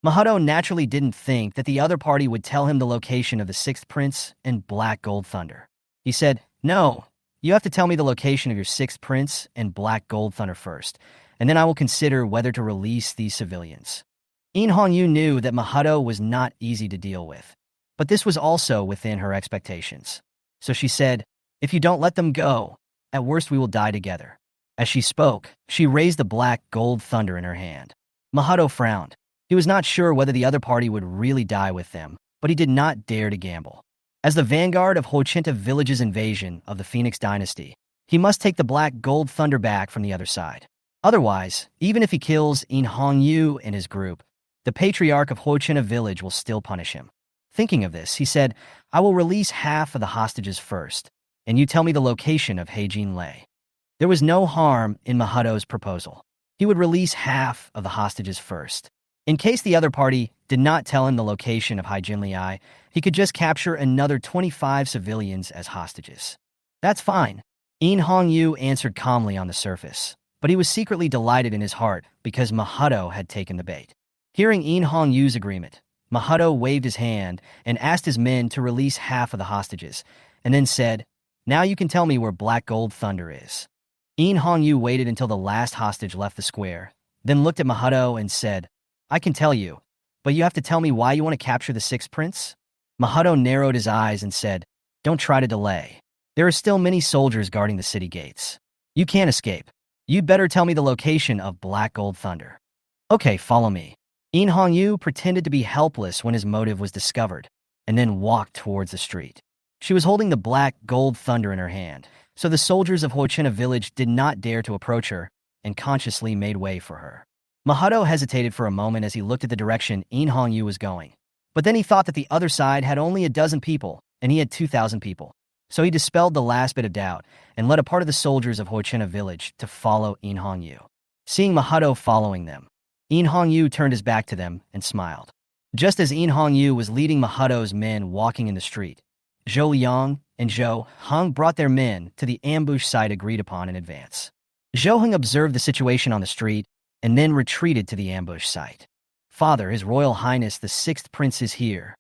Mahado naturally didn't think that the other party would tell him the location of the 6th prince and black gold thunder. He said, "No, You have to tell me the location of your sixth prince and Black Gold Thunder first, and then I will consider whether to release these civilians. In Hongyu knew that Mahato was not easy to deal with, but this was also within her expectations. So she said, "If you don't let them go, at worst we will die together." As she spoke, she raised the Black Gold Thunder in her hand. Mahato frowned. He was not sure whether the other party would really die with them, but he did not dare to gamble. As the vanguard of Hochinta Village's invasion of the Phoenix Dynasty, he must take the Black Gold Thunder back from the other side. Otherwise, even if he kills In Hongyu and his group, the patriarch of Hochinta Village will still punish him. Thinking of this, he said, "I will release half of the hostages first, and you tell me the location of Heijin Lei." There was no harm in Mahato's proposal. He would release half of the hostages first. In case the other party did not tell him the location of Heijin Lei, he could just capture another 25 civilians as hostages. That's fine. In Hongyu answered calmly on the surface, but he was secretly delighted in his heart because Mahato had taken the bait. Hearing In Hongyu's agreement, Mahato waved his hand and asked his men to release half of the hostages, and then said, "Now you can tell me where Black Gold Thunder is." In Hongyu waited until the last hostage left the square, then looked at Mahato and said, "I can tell you, but you have to tell me why you want to capture the sixth prince?" Mahato narrowed his eyes and said, "Don't try to delay. There are still many soldiers guarding the city gates. You can't escape. You'd better tell me the location of Black Gold Thunder." "Okay, follow me." In Hongyu pretended to be helpless when his motive was discovered, and then walked towards the street. She was holding the Black Gold Thunder in her hand, so the soldiers of Hochinta Village did not dare to approach her and consciously made way for her. Mahato hesitated for a moment as he looked at the direction In Hongyu was going, but then he thought that the other side had only a dozen people, and he had 2,000 people. So he dispelled the last bit of doubt and led a part of the soldiers of Hochinta Village to follow In Hongyu. Seeing Mahato following them, In Hongyu turned his back to them and smiled. Just as In Hongyu was leading Mahato's men walking in the street, Zhou Liang and Zhou Heng brought their men to the ambush site agreed upon in advance. Zhou Heng observed the situation on the street and then retreated to the ambush site. "Father, His Royal Highness the Sixth Prince is here."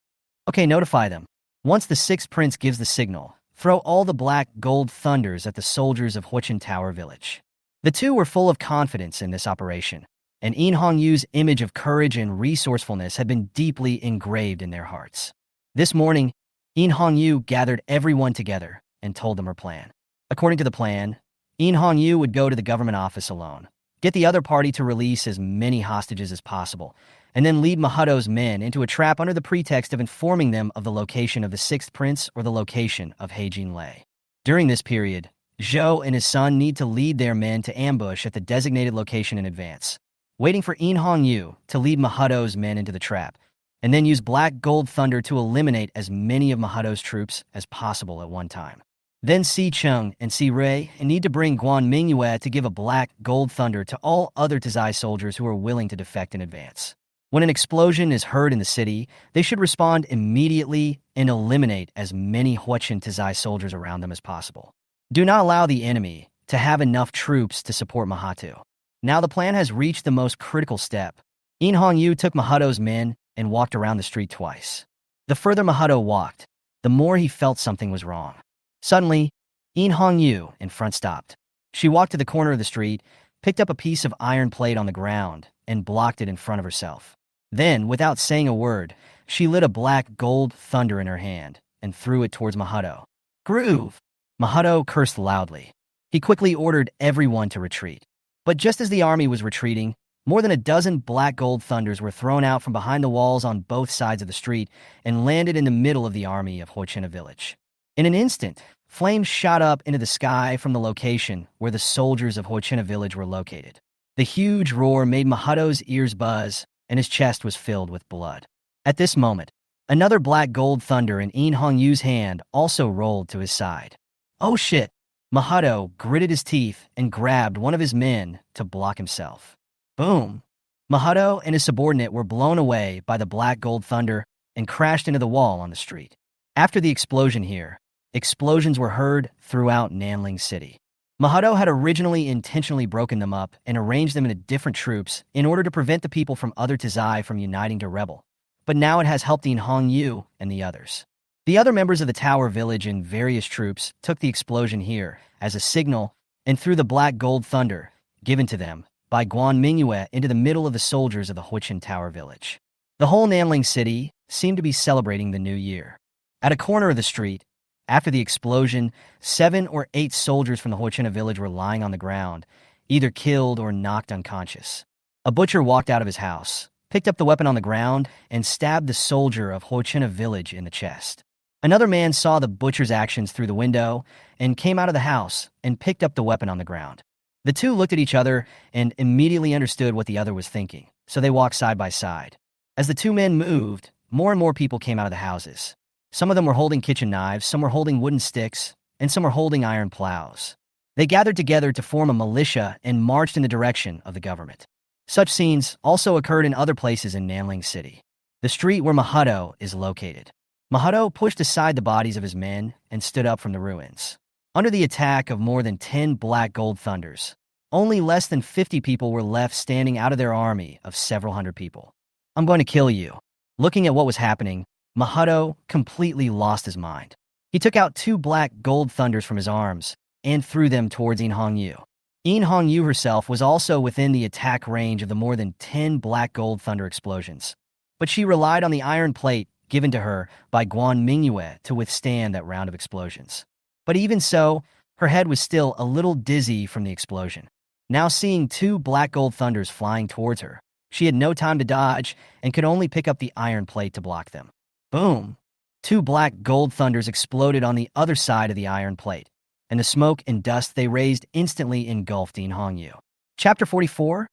"Okay, notify them. Once the Sixth Prince gives the signal, throw all the Black Gold Thunders at the soldiers of Huichin Tower Village." The two were full of confidence in this operation, and In Hongyu's image of courage and resourcefulness had been deeply engraved in their hearts. This morning, In Hongyu gathered everyone together and told them her plan. According to the plan, In Hongyu would go to the government office alone, get the other party to release as many hostages as possible, and then lead Mahato's men into a trap under the pretext of informing them of the location of the sixth prince or the location of Heijin Lei. During this period, Zhou and his son need to lead their men to ambush at the designated location in advance, waiting for In Hongyu to lead Mahato's men into the trap, and then use Black Gold Thunder to eliminate as many of Mahato's troops as possible at one time. Then Si Chung and Si Rei need to bring Guan Mingyue to give a Black Gold Thunder to all other Tizai soldiers who are willing to defect in advance. When an explosion is heard in the city, they should respond immediately and eliminate as many Huichin Tizai soldiers around them as possible. Do not allow the enemy to have enough troops to support Mahato. Now the plan has reached the most critical step. In Hongyu took Mahato's men and walked around the street twice. The further Mahato walked, the more he felt something was wrong. Suddenly, In Hongyu in front stopped. She walked to the corner of the street, picked up a piece of iron plate on the ground, and blocked it in front of herself. Then, without saying a word, she lit a Black Gold Thunder in her hand and threw it towards Mahato. "Groove!" Mahato cursed loudly. He quickly ordered everyone to retreat. But just as the army was retreating, more than a dozen Black Gold Thunders were thrown out from behind the walls on both sides of the street and landed in the middle of the army of Hochinta Village. In an instant, flames shot up into the sky from the location where the soldiers of Hochinta Village were located. The huge roar made Mahato's ears buzz, and his chest was filled with blood. At this moment, another Black Gold Thunder in In Hongyu's hand also rolled to his side. "Oh shit!" Mahato gritted his teeth and grabbed one of his men to block himself. Boom! Mahato and his subordinate were blown away by the Black Gold Thunder and crashed into the wall on the street. After the explosion here, explosions were heard throughout Nanling City. Mahato had originally intentionally broken them up and arranged them into different troops in order to prevent the people from other Tizai from uniting to rebel, but now it has helped In Hongyu and the others. The other members of the Tower Village and various troops took the explosion here as a signal and threw the black gold thunder, given to them by Guan Mingyue, into the middle of the soldiers of the Huichin Tower Village. The whole Nanling city seemed to be celebrating the new year. At a corner of the street, after the explosion, 7 or 8 soldiers from the Huichin village were lying on the ground, either killed or knocked unconscious. A butcher walked out of his house, picked up the weapon on the ground, and stabbed the soldier of Huichin village in the chest. Another man saw the butcher's actions through the window and came out of the house and picked up the weapon on the ground. The two looked at each other and immediately understood what the other was thinking, so they walked side by side. As the two men moved, more and more people came out of the houses. Some of them were holding kitchen knives, some were holding wooden sticks, and some were holding iron plows. They gathered together to form a militia and marched in the direction of the government. Such scenes also occurred in other places in Nanling City. The street where Mahado is located. Mahado pushed aside the bodies of his men and stood up from the ruins. Under the attack of more than 10 black gold thunders, only less than 50 people were left standing out of their army of several hundred people. "I'm going to kill you." Looking at what was happening, Mahado completely lost his mind. He took out 2 black gold thunders from his arms and threw them towards Hongyu. Hongyu herself was also within the attack range of the more than 10 black gold thunder explosions, but she relied on the iron plate given to her by Guan Mingyue to withstand that round of explosions. But even so, her head was still a little dizzy from the explosion. Now seeing 2 black gold thunders flying towards her, she had no time to dodge and could only pick up the iron plate to block them. Boom! 2 black gold thunders exploded on the other side of the iron plate, and the smoke and dust they raised instantly engulfed Hongyu. Chapter 44,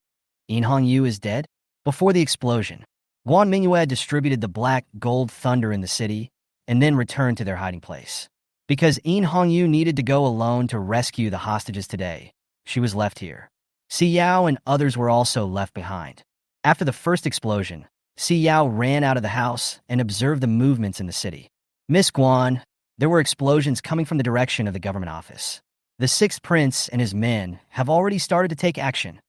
Hongyu is dead? Before the explosion, Guan Mingyue distributed the black gold thunder in the city and then returned to their hiding place. Because Hongyu needed to go alone to rescue the hostages today, she was left here. Si Yao and others were also left behind. After the first explosion, Si Yao ran out of the house and observed the movements in the city. "Miss Guan, there were explosions coming from the direction of the government office. The 6th prince and his men have already started to take action."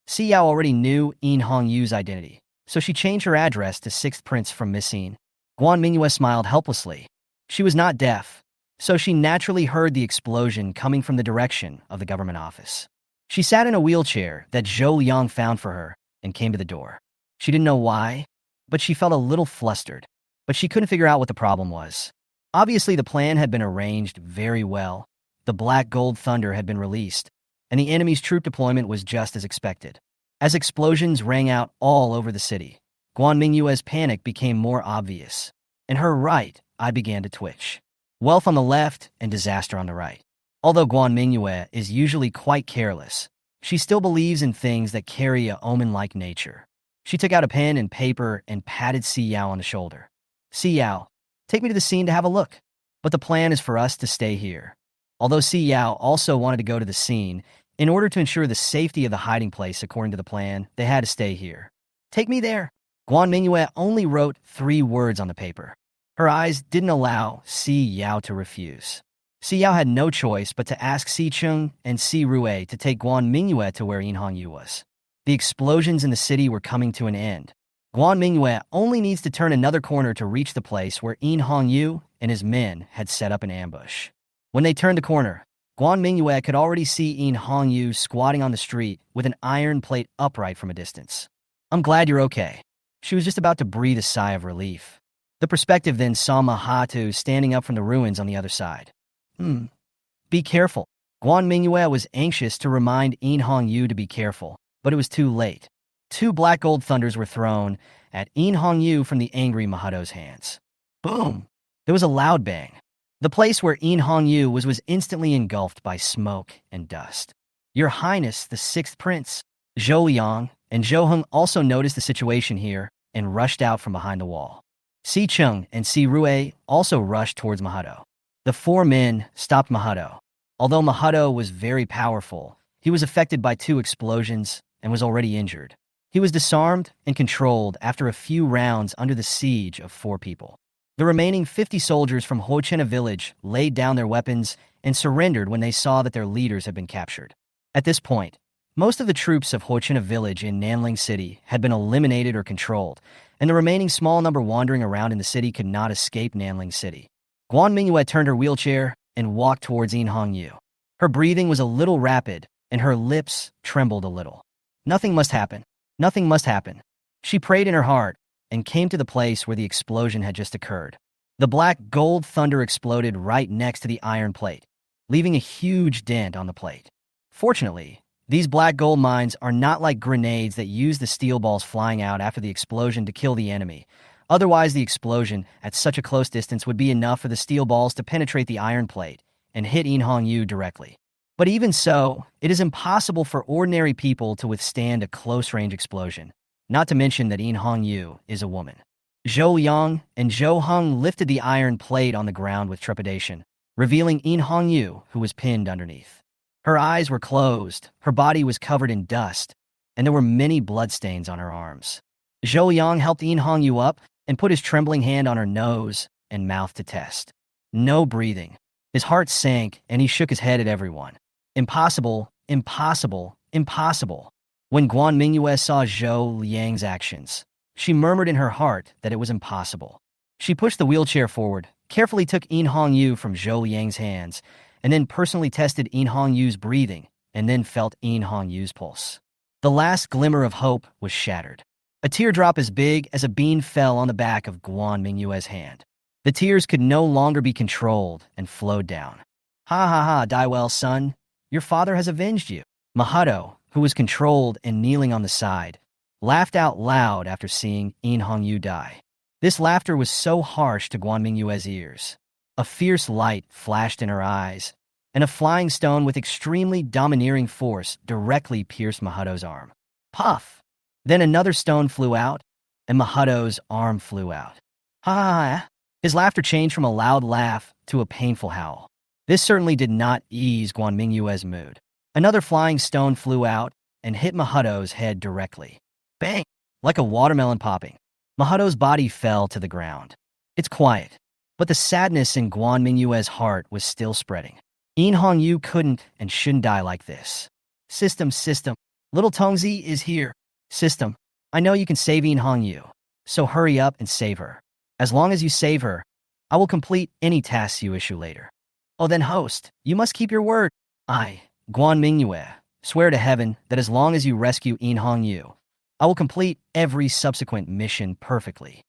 Si Yao already knew Hongyu's identity, so she changed her address to 6th prince from Missine. Guan Mingyue smiled helplessly. She was not deaf, so she naturally heard the explosion coming from the direction of the government office. She sat in a wheelchair that Zhou Yang found for her and came to the door. She didn't know why, but she felt a little flustered, but she couldn't figure out what the problem was. Obviously, the plan had been arranged very well. The black gold thunder had been released, and the enemy's troop deployment was just as expected. As explosions rang out all over the city, Guan Mingyue's panic became more obvious, and her right eye began to twitch. Wealth on the left and disaster on the right. Although Guan Mingyue is usually quite careless, she still believes in things that carry a omen-like nature. She took out a pen and paper and patted Si Yao on the shoulder. "Si Yao, take me to the scene to have a look. But the plan is for us to stay here." Although Si Yao also wanted to go to the scene, in order to ensure the safety of the hiding place according to the plan, they had to stay here. "Take me there." Guan Mingyue only wrote 3 words on the paper. Her eyes didn't allow Si Yao to refuse. Si Yao had no choice but to ask Si Chung and Si Rue to take Guan Mingyue to where Hongyu was. The explosions in the city were coming to an end. Guan Mingyue only needs to turn another corner to reach the place where Hongyu and his men had set up an ambush. When they turned the corner, Guan Mingyue could already see Hongyu squatting on the street with an iron plate upright from a distance. "I'm glad you're okay." She was just about to breathe a sigh of relief. The perspective then saw Mahatu standing up from the ruins on the other side. Be careful." Guan Mingyue was anxious to remind Hongyu to be careful, but it was too late. 2 black gold thunders were thrown at Hongyu from the angry Mahado's hands. Boom! There was a loud bang. The place where Hongyu was instantly engulfed by smoke and dust. "Your Highness, the 6th prince." Zhou Yang and Zhou Heng also noticed the situation here and rushed out from behind the wall. Si Chung and Si Rue also rushed towards Mahado. The 4 men stopped Mahado. Although Mahado was very powerful, he was affected by 2 explosions and was already injured. He was disarmed and controlled after a few rounds under the siege of 4 people. The remaining 50 soldiers from Huichin village laid down their weapons and surrendered when they saw that their leaders had been captured. At this point, most of the troops of Huichin village in Nanling City had been eliminated or controlled, and the remaining small number wandering around in the city could not escape Nanling City. Guan Mingyue turned her wheelchair and walked towards In Hongyu. Her breathing was a little rapid, and her lips trembled a little. Nothing must happen. Nothing must happen. She prayed in her heart and came to the place where the explosion had just occurred. The black gold thunder exploded right next to the iron plate, leaving a huge dent on the plate. Fortunately, these black gold mines are not like grenades that use the steel balls flying out after the explosion to kill the enemy. Otherwise, the explosion at such a close distance would be enough for the steel balls to penetrate the iron plate and hit In Hongyu directly. But even so, it is impossible for ordinary people to withstand a close-range explosion, not to mention that In Hongyu is a woman. Zhou Yang and Zhou Heng lifted the iron plate on the ground with trepidation, revealing In Hongyu, who was pinned underneath. Her eyes were closed, her body was covered in dust, and there were many bloodstains on her arms. Zhou Yang helped In Hongyu up and put his trembling hand on her nose and mouth to test. No breathing. His heart sank, and he shook his head at everyone. Impossible, impossible, impossible. When Guan Mingyue saw Zhou Yang's actions, she murmured in her heart that it was impossible. She pushed the wheelchair forward, carefully took In Hongyu from Zhou Yang's hands, and then personally tested In Hongyu's breathing, and then felt In Hongyu's pulse. The last glimmer of hope was shattered. A teardrop as big as a bean fell on the back of Guan Mingyue's hand. The tears could no longer be controlled and flowed down. Ha ha ha, die well, son. Your father has avenged you. Mahato, who was controlled and kneeling on the side, laughed out loud after seeing In Hongyu die. This laughter was so harsh to Guan Mingyue's ears. A fierce light flashed in her eyes, and a flying stone with extremely domineering force directly pierced Mahato's arm. Puff! Then another stone flew out, and Mahato's arm flew out. Ha ha ha! His laughter changed from a loud laugh to a painful howl. This certainly did not ease Guan Mingyue's mood. Another flying stone flew out and hit Mahato's head directly. Bang! Like a watermelon popping. Mahato's body fell to the ground. It's quiet, but the sadness in Guan Mingyue's heart was still spreading. In Hongyu couldn't and shouldn't die like this. System. Little Tongzi is here. System, I know you can save In Hongyu, so hurry up and save her. As long as you save her, I will complete any tasks you issue later. Oh, then host, you must keep your word. I, Guan Mingyue, swear to heaven that as long as you rescue In Hongyu, I will complete every subsequent mission perfectly.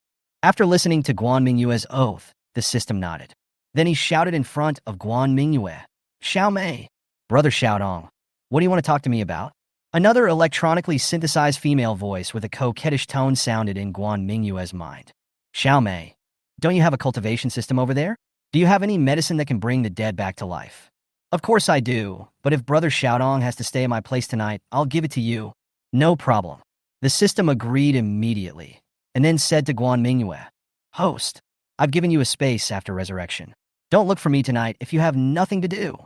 After listening to Guan Mingyue's oath, the system nodded. Then he shouted in front of Guan Mingyue, Xiao Mei, Brother Xiaodong, what do you want to talk to me about? Another electronically synthesized female voice with a coquettish tone sounded in Guan Mingyue's mind. Xiao Mei, don't you have a cultivation system over there? Do you have any medicine that can bring the dead back to life? Of course I do, but if Brother Xiaodong has to stay at my place tonight, I'll give it to you. No problem. The system agreed immediately, and then said to Guan Mingyue, Host, I've given you a space after resurrection. Don't look for me tonight if you have nothing to do.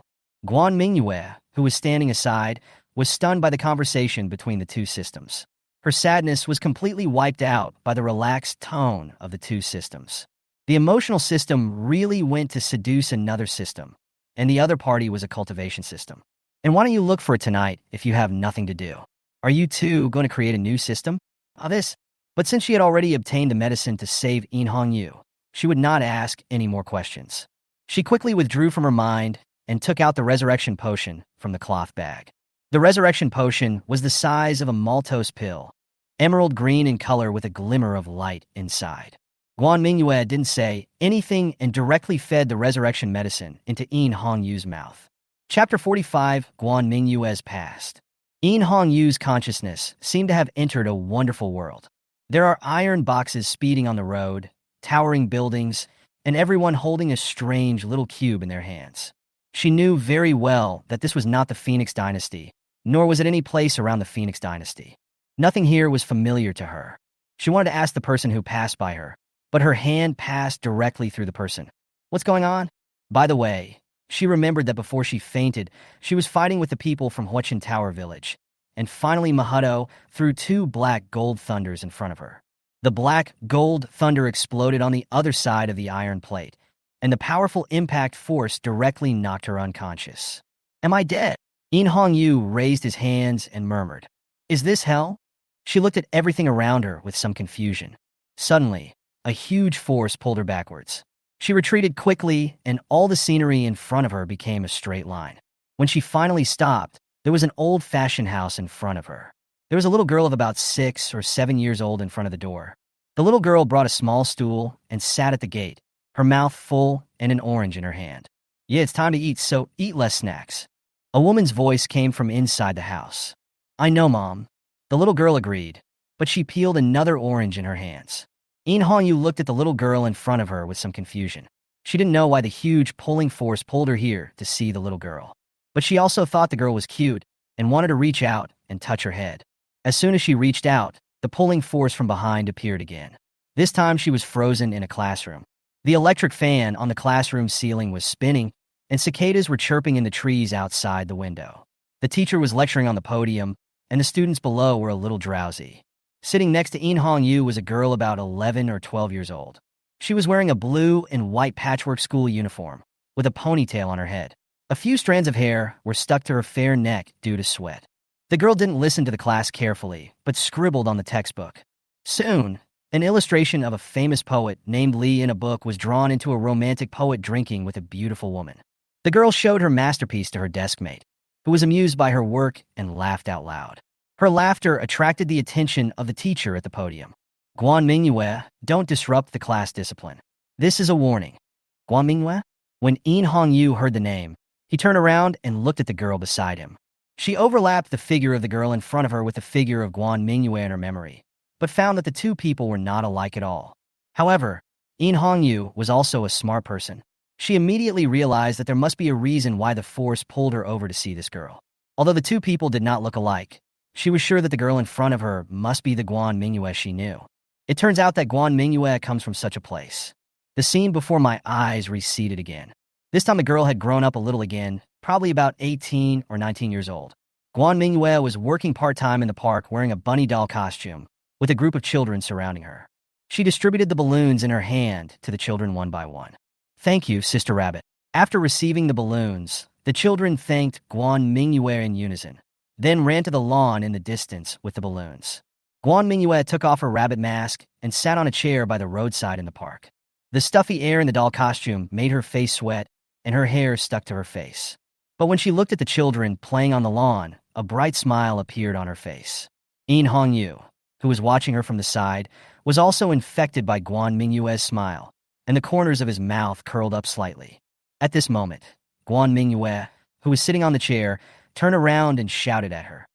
Guan Mingyue, who was standing aside, was stunned by the conversation between the two systems. Her sadness was completely wiped out by the relaxed tone of the two systems. The emotional system really went to seduce another system, and the other party was a cultivation system. And why don't you look for it tonight if you have nothing to do? Are you two going to create a new system? But since she had already obtained the medicine to save In Hongyu, she would not ask any more questions. She quickly withdrew from her mind and took out the resurrection potion from the cloth bag. The resurrection potion was the size of a maltose pill, emerald green in color with a glimmer of light inside. Guan Mingyue didn't say anything and directly fed the resurrection medicine into In Hongyu's mouth. Chapter 45, Guan Mingyue's Past. In Hongyu's consciousness seemed to have entered a wonderful world. There are iron boxes speeding on the road, towering buildings, and everyone holding a strange little cube in their hands. She knew very well that this was not the Phoenix Dynasty, nor was it any place around the Phoenix Dynasty. Nothing here was familiar to her. She wanted to ask the person who passed by her, but her hand passed directly through the person. What's going on? By the way, she remembered that before she fainted, she was fighting with the people from Huachin Tower Village, and finally Mahato threw two black gold thunders in front of her. The black gold thunder exploded on the other side of the iron plate, and the powerful impact force directly knocked her unconscious. Am I dead? In Hongyu raised his hands and murmured, Is this hell? She looked at everything around her with some confusion. Suddenly, a huge force pulled her backwards. She retreated quickly, and all the scenery in front of her became a straight line. When she finally stopped, there was an old-fashioned house in front of her. There was a little girl of about 6 or 7 years old in front of the door. The little girl brought a small stool and sat at the gate, her mouth full and an orange in her hand. "Yeah, it's time to eat, so eat less snacks." A woman's voice came from inside the house. "I know, Mom." The little girl agreed, but she peeled another orange in her hands. In Hongyu looked at the little girl in front of her with some confusion. She didn't know why the huge pulling force pulled her here to see the little girl. But she also thought the girl was cute and wanted to reach out and touch her head. As soon as she reached out, the pulling force from behind appeared again. This time she was frozen in a classroom. The electric fan on the classroom ceiling was spinning, and cicadas were chirping in the trees outside the window. The teacher was lecturing on the podium, and the students below were a little drowsy. Sitting next to In Hongyu was a girl about 11 or 12 years old. She was wearing a blue and white patchwork school uniform, with a ponytail on her head. A few strands of hair were stuck to her fair neck due to sweat. The girl didn't listen to the class carefully, but scribbled on the textbook. Soon, an illustration of a famous poet named Li in a book was drawn into a romantic poet drinking with a beautiful woman. The girl showed her masterpiece to her deskmate, who was amused by her work and laughed out loud. Her laughter attracted the attention of the teacher at the podium. "Guan Mingyue, don't disrupt the class discipline. This is a warning." "Guan Mingyue?" When In Hongyu heard the name, he turned around and looked at the girl beside him. She overlapped the figure of the girl in front of her with the figure of Guan Mingyue in her memory, but found that the two people were not alike at all. However, In Hongyu was also a smart person. She immediately realized that there must be a reason why the force pulled her over to see this girl. Although the two people did not look alike, she was sure that the girl in front of her must be the Guan Mingyue she knew. It turns out that Guan Mingyue comes from such a place. The scene before my eyes receded again. This time the girl had grown up a little again, probably about 18 or 19 years old. Guan Mingyue was working part-time in the park wearing a bunny doll costume, with a group of children surrounding her. She distributed the balloons in her hand to the children one by one. "Thank you, Sister Rabbit." After receiving the balloons, the children thanked Guan Mingyue in unison, then ran to the lawn in the distance with the balloons. Guan Mingyue took off her rabbit mask and sat on a chair by the roadside in the park. The stuffy air in the doll costume made her face sweat, and her hair stuck to her face. But when she looked at the children playing on the lawn, a bright smile appeared on her face. In Hongyu, who was watching her from the side, was also infected by Guan Mingyue's smile, and the corners of his mouth curled up slightly. At this moment, Guan Mingyue, who was sitting on the chair, turned around and shouted at her.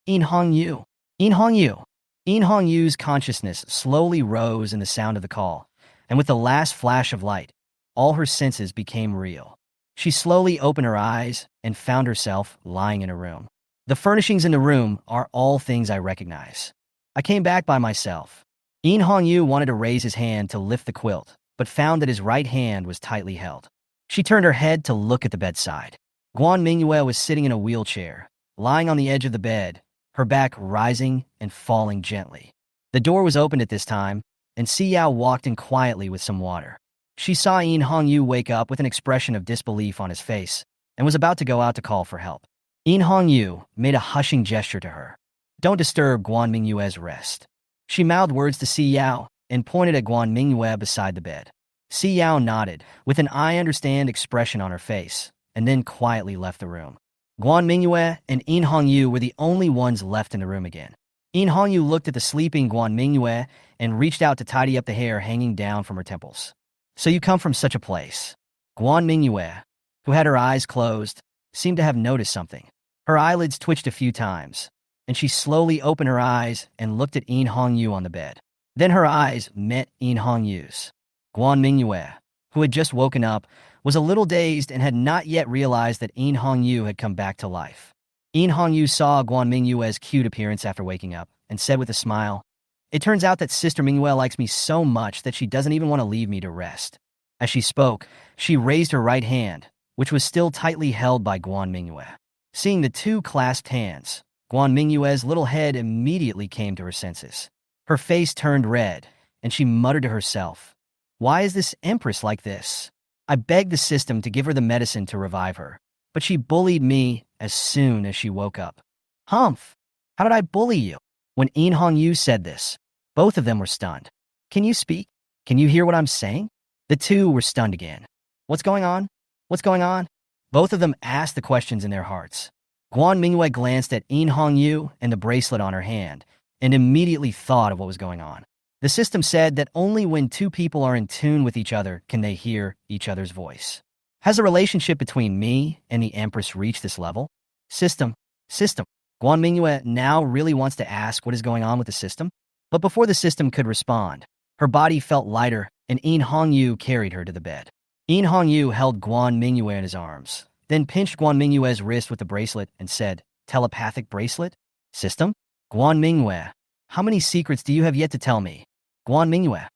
"In Hongyu! In Hongyu!" In Hongyu's consciousness slowly rose in the sound of the call, and with the last flash of light, all her senses became real. She slowly opened her eyes and found herself lying in a room. The furnishings in the room are all things I recognize. I came back by myself. In Hongyu wanted to raise his hand to lift the quilt, but found that his right hand was tightly held. She turned her head to look at the bedside. Guan Mingyue was sitting in a wheelchair, lying on the edge of the bed, her back rising and falling gently. The door was opened at this time, and Si Yao walked in quietly with some water. She saw In Hongyu wake up with an expression of disbelief on his face, and was about to go out to call for help. In Hongyu made a hushing gesture to her. "Don't disturb Guan Mingyue's rest." She mouthed words to Si Yao and pointed at Guan Mingyue beside the bed. Si Yao nodded, with an "I understand" expression on her face, and then quietly left the room. Guan Mingyue and In Hongyu were the only ones left in the room again. In Hongyu looked at the sleeping Guan Mingyue and reached out to tidy up the hair hanging down from her temples. "So you come from such a place." Guan Mingyue, who had her eyes closed, seemed to have noticed something. Her eyelids twitched a few times, and she slowly opened her eyes and looked at In Hongyu on the bed. Then her eyes met In Hongyu's. Guan Mingyue, who had just woken up, was a little dazed and had not yet realized that In Hongyu had come back to life. In Hongyu saw Guan Mingyue's cute appearance after waking up and said with a smile, "It turns out that Sister Mingyue likes me so much that she doesn't even want to leave me to rest." As she spoke, she raised her right hand, which was still tightly held by Guan Mingyue. Seeing the two clasped hands, Guan Mingyue's little head immediately came to her senses. Her face turned red, and she muttered to herself, "Why is this Empress like this? I begged the system to give her the medicine to revive her, but she bullied me as soon as she woke up." "Humph! How did I bully you?" When In Hongyu said this, both of them were stunned. "Can you speak? Can you hear what I'm saying?" The two were stunned again. What's going on? What's going on? Both of them asked the questions in their hearts. Guan Mingyue glanced at Yu and the bracelet on her hand, and immediately thought of what was going on. The system said that only when two people are in tune with each other can they hear each other's voice. Has the relationship between me and the Empress reached this level? System. Guan Mingyue now really wants to ask what is going on with the system. But before the system could respond, her body felt lighter and Yu carried her to the bed. Yu held Guan Mingyue in his arms, then pinched Guan Mingyue's wrist with the bracelet and said, "Telepathic bracelet? System? Guan Mingyue, how many secrets do you have yet to tell me?" Guan Mingyue,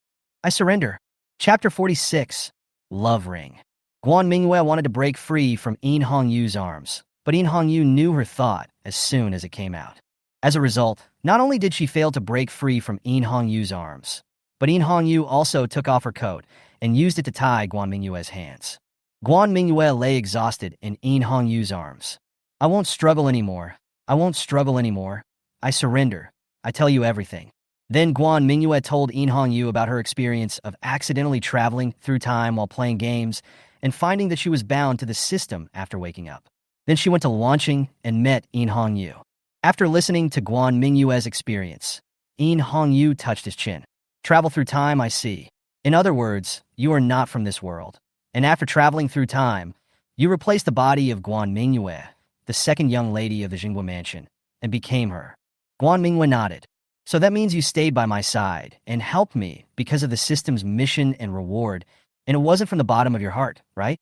I surrender. Chapter 46, Love Ring. Guan Mingyue wanted to break free from Yu's arms, but Yu knew her thought as soon as it came out. As a result, not only did she fail to break free from Yu's arms, but Yu also took off her coat and used it to tie Guan Mingyue's hands. Guan Mingyue lay exhausted in Yu's arms. I won't struggle anymore. I surrender. I tell you everything. Then Guan Mingyue told Yu about her experience of accidentally traveling through time while playing games and finding that she was bound to the system after waking up. Then she went to launching and met Yu. After listening to Guan Mingyue's experience, Yu touched his chin. Travel through time, I see. In other words, you are not from this world. And after traveling through time, you replaced the body of Guan Mingyue, the second young lady of the Jinghua mansion, and became her. Guan Mingyue nodded. So that means you stayed by my side and helped me because of the system's mission and reward, and it wasn't from the bottom of your heart, right?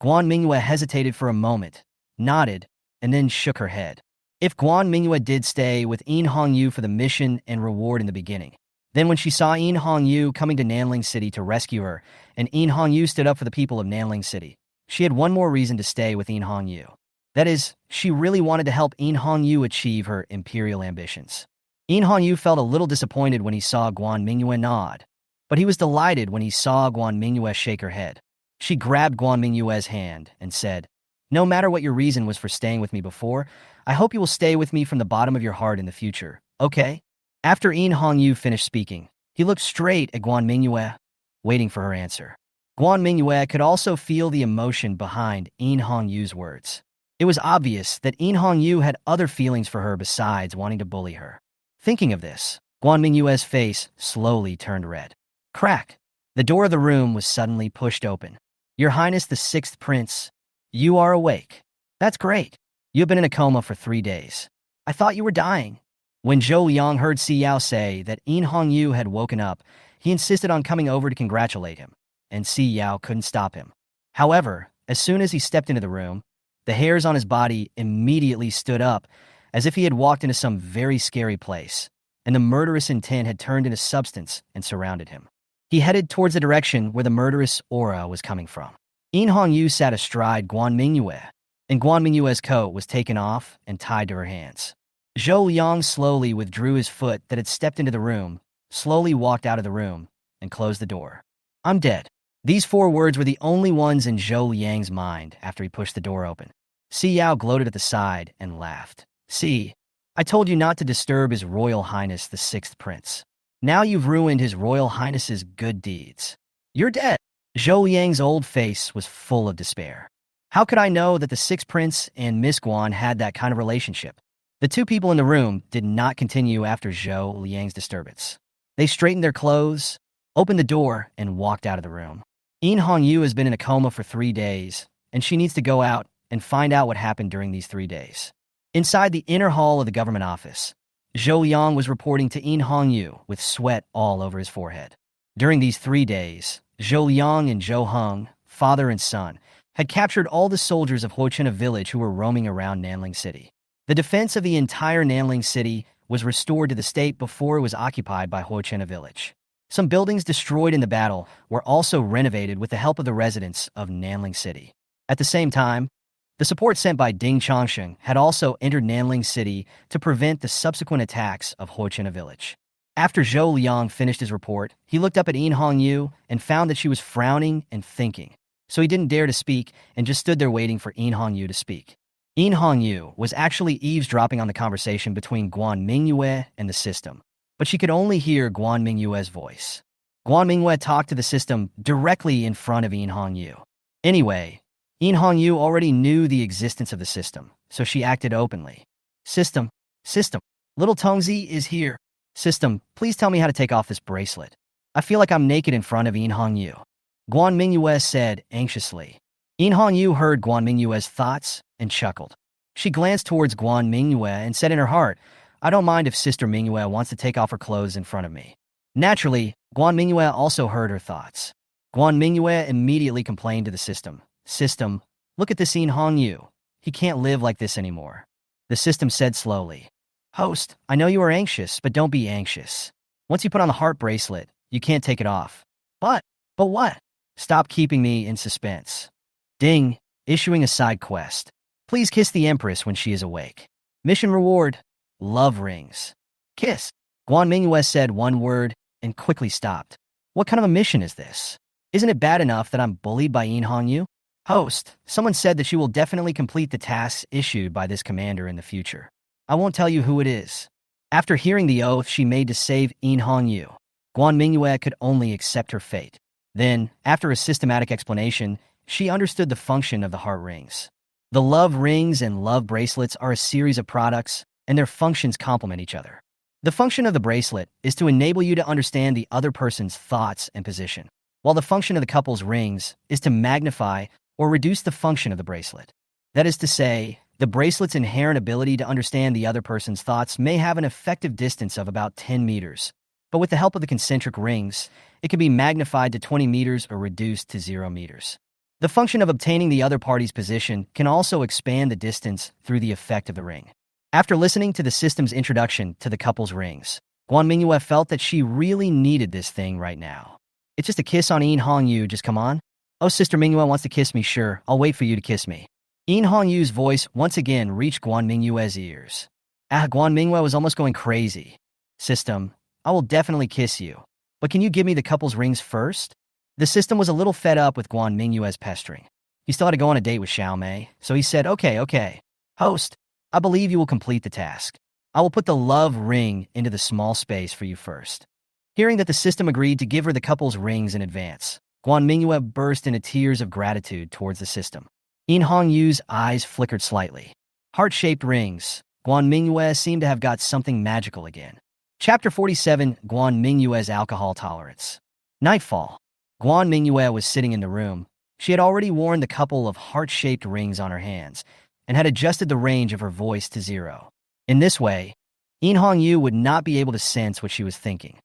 Guan Mingyue hesitated for a moment, nodded, and then shook her head. If Guan Mingyue did stay with Yu for the mission and reward in the beginning, then when she saw Yu coming to Nanling City to rescue her, and Yu stood up for the people of Nanling City, she had one more reason to stay with Yu. That is, she really wanted to help Yu achieve her imperial ambitions. Yu felt a little disappointed when he saw Guan Mingyue nod, but he was delighted when he saw Guan Mingyue shake her head. She grabbed Guan Mingyue's hand and said, "No matter what your reason was for staying with me before, I hope you will stay with me from the bottom of your heart in the future, okay?" After Yu finished speaking, he looked straight at Guan Mingyue, waiting for her answer. Guan Mingyue could also feel the emotion behind Yu's words. It was obvious that Yu had other feelings for her besides wanting to bully her. Thinking of this, Guan Mingyue's face slowly turned red. Crack! The door of the room was suddenly pushed open. "Your Highness the Sixth Prince, you are awake. That's great. You have been in a coma for 3 days. I thought you were dying." When Zhou Liang heard Si Yao say that Yu had woken up, he insisted on coming over to congratulate him, and Si Yao couldn't stop him. However, as soon as he stepped into the room, the hairs on his body immediately stood up, as if he had walked into some very scary place, and the murderous intent had turned into substance and surrounded him. He headed towards the direction where the murderous aura was coming from. Yu sat astride Guan Mingyue, and Guan Mingyue's coat was taken off and tied to her hands. Zhou Liang slowly withdrew his foot that had stepped into the room, slowly walked out of the room, and closed the door. "I'm dead." These 4 words were the only ones in Zhou Liang's mind after he pushed the door open. Si Yao gloated at the side and laughed. "See, I told you not to disturb His Royal Highness the Sixth Prince. Now you've ruined His Royal Highness's good deeds. You're dead." Zhou Liang's old face was full of despair. How could I know that the Sixth Prince and Miss Guan had that kind of relationship? The 2 people in the room did not continue after Zhou Liang's disturbance. They straightened their clothes, opened the door, and walked out of the room. Yu has been in a coma for 3 days, and she needs to go out and find out what happened during these 3 days. Inside the inner hall of the government office, Zhou Liang was reporting to Yu with sweat all over his forehead. During these 3 days, Zhou Liang and Zhou Heng, father and son, had captured all the soldiers of Huochena village who were roaming around Nanling City. The defense of the entire Nanling City was restored to the state before it was occupied by Huochena village. Some buildings destroyed in the battle were also renovated with the help of the residents of Nanling City. At the same time, the support sent by Ding Changsheng had also entered Nanling City to prevent the subsequent attacks of Huochena village. After Zhou Liang finished his report, he looked up at Yu and found that she was frowning and thinking, so he didn't dare to speak and just stood there waiting for Yu to speak. Yu was actually eavesdropping on the conversation between Guan Mingyue and the system, but she could only hear Guan Mingyue's voice. Guan Mingyue talked to the system directly in front of Yin Hongyu. Anyway, Yin Hongyu already knew the existence of the system, so she acted openly. System, system, little Tongzi is here. System, please tell me how to take off this bracelet. I feel like I'm naked in front of Yin Hongyu. Guan Mingyue said anxiously. Yin Hongyu heard Guan Mingyue's thoughts and chuckled. She glanced towards Guan Mingyue and said in her heart, I don't mind if Sister Mingyue wants to take off her clothes in front of me. Naturally, Guan Mingyue also heard her thoughts. Guan Mingyue immediately complained to the system. System, look at this Yin Hongyu. He can't live like this anymore. The system said slowly. Host, I know you are anxious, but don't be anxious. Once you put on the heart bracelet, you can't take it off. But what? Stop keeping me in suspense. Ding, issuing a side quest. Please kiss the Empress when she is awake. Mission reward, love rings. Kiss. Guan Mingyue said one word and quickly stopped. What kind of a mission is this? Isn't it bad enough that I'm bullied by Yin Hongyu? Host, someone said that she will definitely complete the tasks issued by this commander in the future. I won't tell you who it is. After hearing the oath she made to save Yin Hongyu, Guan Mingyue could only accept her fate. Then, after a systematic explanation, she understood the function of the heart rings. The love rings and love bracelets are a series of products, and their functions complement each other. The function of the bracelet is to enable you to understand the other person's thoughts and position, while the function of the couple's rings is to magnify or reduce the function of the bracelet. That is to say, the bracelet's inherent ability to understand the other person's thoughts may have an effective distance of about 10 meters, but with the help of the concentric rings, it can be magnified to 20 meters or reduced to 0 meters. The function of obtaining the other party's position can also expand the distance through the effect of the ring. After listening to the system's introduction to the couple's rings, Guan Mingyue felt that she really needed this thing right now. It's just a kiss on Yin Hongyu, just come on. Oh, Sister Mingyue wants to kiss me, sure, I'll wait for you to kiss me. Yin Hongyu's voice once again reached Guan Mingyue's ears. Guan Mingyue was almost going crazy. System, I will definitely kiss you. But can you give me the couple's rings first? The system was a little fed up with Guan Mingyue's pestering. He still had to go on a date with Xiaomei, so he said, okay. Host, I believe you will complete the task. I will put the love ring into the small space for you first. Hearing that the system agreed to give her the couple's rings in advance, Guan Mingyue burst into tears of gratitude towards the system. Yin Hongyu's eyes flickered slightly. Heart-shaped rings. Guan Mingyue seemed to have got something magical again. Chapter 47, Guan Mingyue's alcohol tolerance. Nightfall. Guan Mingyue was sitting in the room. She had already worn the couple of heart-shaped rings on her hands and had adjusted the range of her voice to 0. In this way, Yin Hongyu would not be able to sense what she was thinking.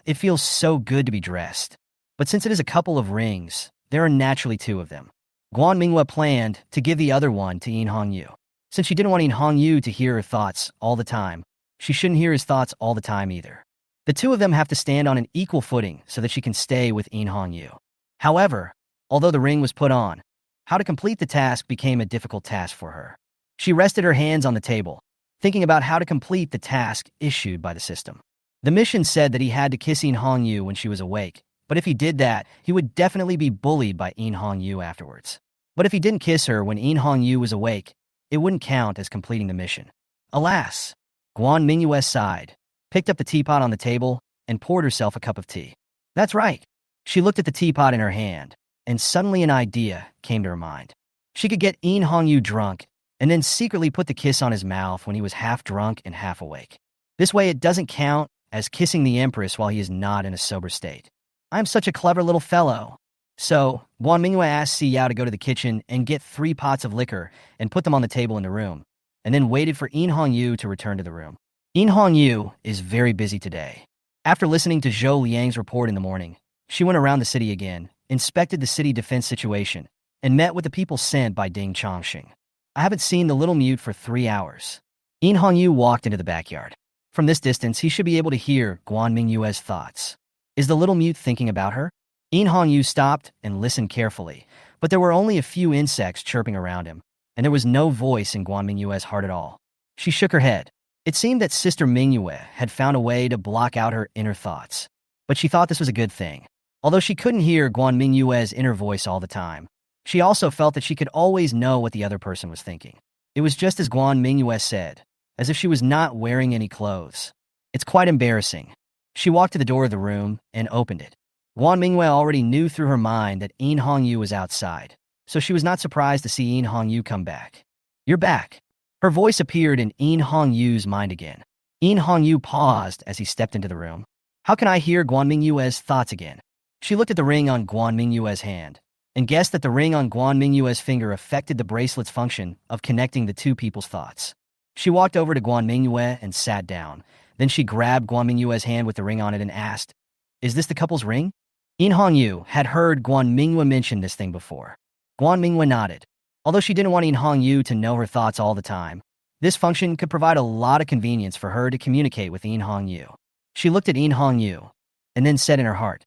It feels so good to be dressed. But since it is a couple of rings, there are naturally 2 of them. Guan Mingyue planned to give the other one to Yin Hongyu. Since she didn't want Yin Hongyu to hear her thoughts all the time, she shouldn't hear his thoughts all the time either. The 2 of them have to stand on an equal footing so that she can stay with Yin Hongyu. However, although the ring was put on, how to complete the task became a difficult task for her. She rested her hands on the table, thinking about how to complete the task issued by the system. The mission said that he had to kiss Yin Hongyu when she was awake, but if he did that, he would definitely be bullied by Yin Hongyu afterwards. But if he didn't kiss her when Yin Hongyu was awake, it wouldn't count as completing the mission. Alas, Guan Mingyue sighed, picked up the teapot on the table, and poured herself a cup of tea. That's right. She looked at the teapot in her hand, and suddenly an idea came to her mind. She could get Yin Hongyu drunk, and then secretly put the kiss on his mouth when he was half drunk and half awake. This way it doesn't count as kissing the Empress while he is not in a sober state. I'm such a clever little fellow. So, Guan Mingyue asked Si Yao to go to the kitchen and get 3 pots of liquor and put them on the table in the room, and then waited for Yin Hongyu to return to the room. Yin Hongyu is very busy today. After listening to Zhou Liang's report in the morning, she went around the city again, inspected the city defense situation, and met with the people sent by Ding Chongqing. I haven't seen the little mute for 3 hours. Yin Hongyu walked into the backyard. From this distance, he should be able to hear Guan Mingyue's thoughts. Is the little mute thinking about her? Yin Hongyu stopped and listened carefully, but there were only a few insects chirping around him, and there was no voice in Guan Mingyue's heart at all. She shook her head. It seemed that Sister Mingyue had found a way to block out her inner thoughts, but she thought this was a good thing. Although she couldn't hear Guan Mingyue's inner voice all the time, she also felt that she could always know what the other person was thinking. It was just as Guan Mingyue said, as if she was not wearing any clothes. It's quite embarrassing. She walked to the door of the room and opened it. Guan Mingyue already knew through her mind that In Hongyu was outside, so she was not surprised to see In Hongyu come back. "You're back." Her voice appeared in In Hongyu's mind again. In Hongyu paused as he stepped into the room. "How can I hear Guan Mingyue's thoughts again?" She looked at the ring on Guan Mingyue's hand and guessed that the ring on Guan Mingyue's finger affected the bracelet's function of connecting the two people's thoughts. She walked over to Guan Mingyue and sat down. Then she grabbed Guan Mingyue's hand with the ring on it and asked, "Is this the couple's ring?" In Hongyu had heard Guan Mingyue mention this thing before. Guan Mingyue nodded. Although she didn't want In Hongyu to know her thoughts all the time, this function could provide a lot of convenience for her to communicate with In Hongyu. She looked at In Hongyu and then said in her heart,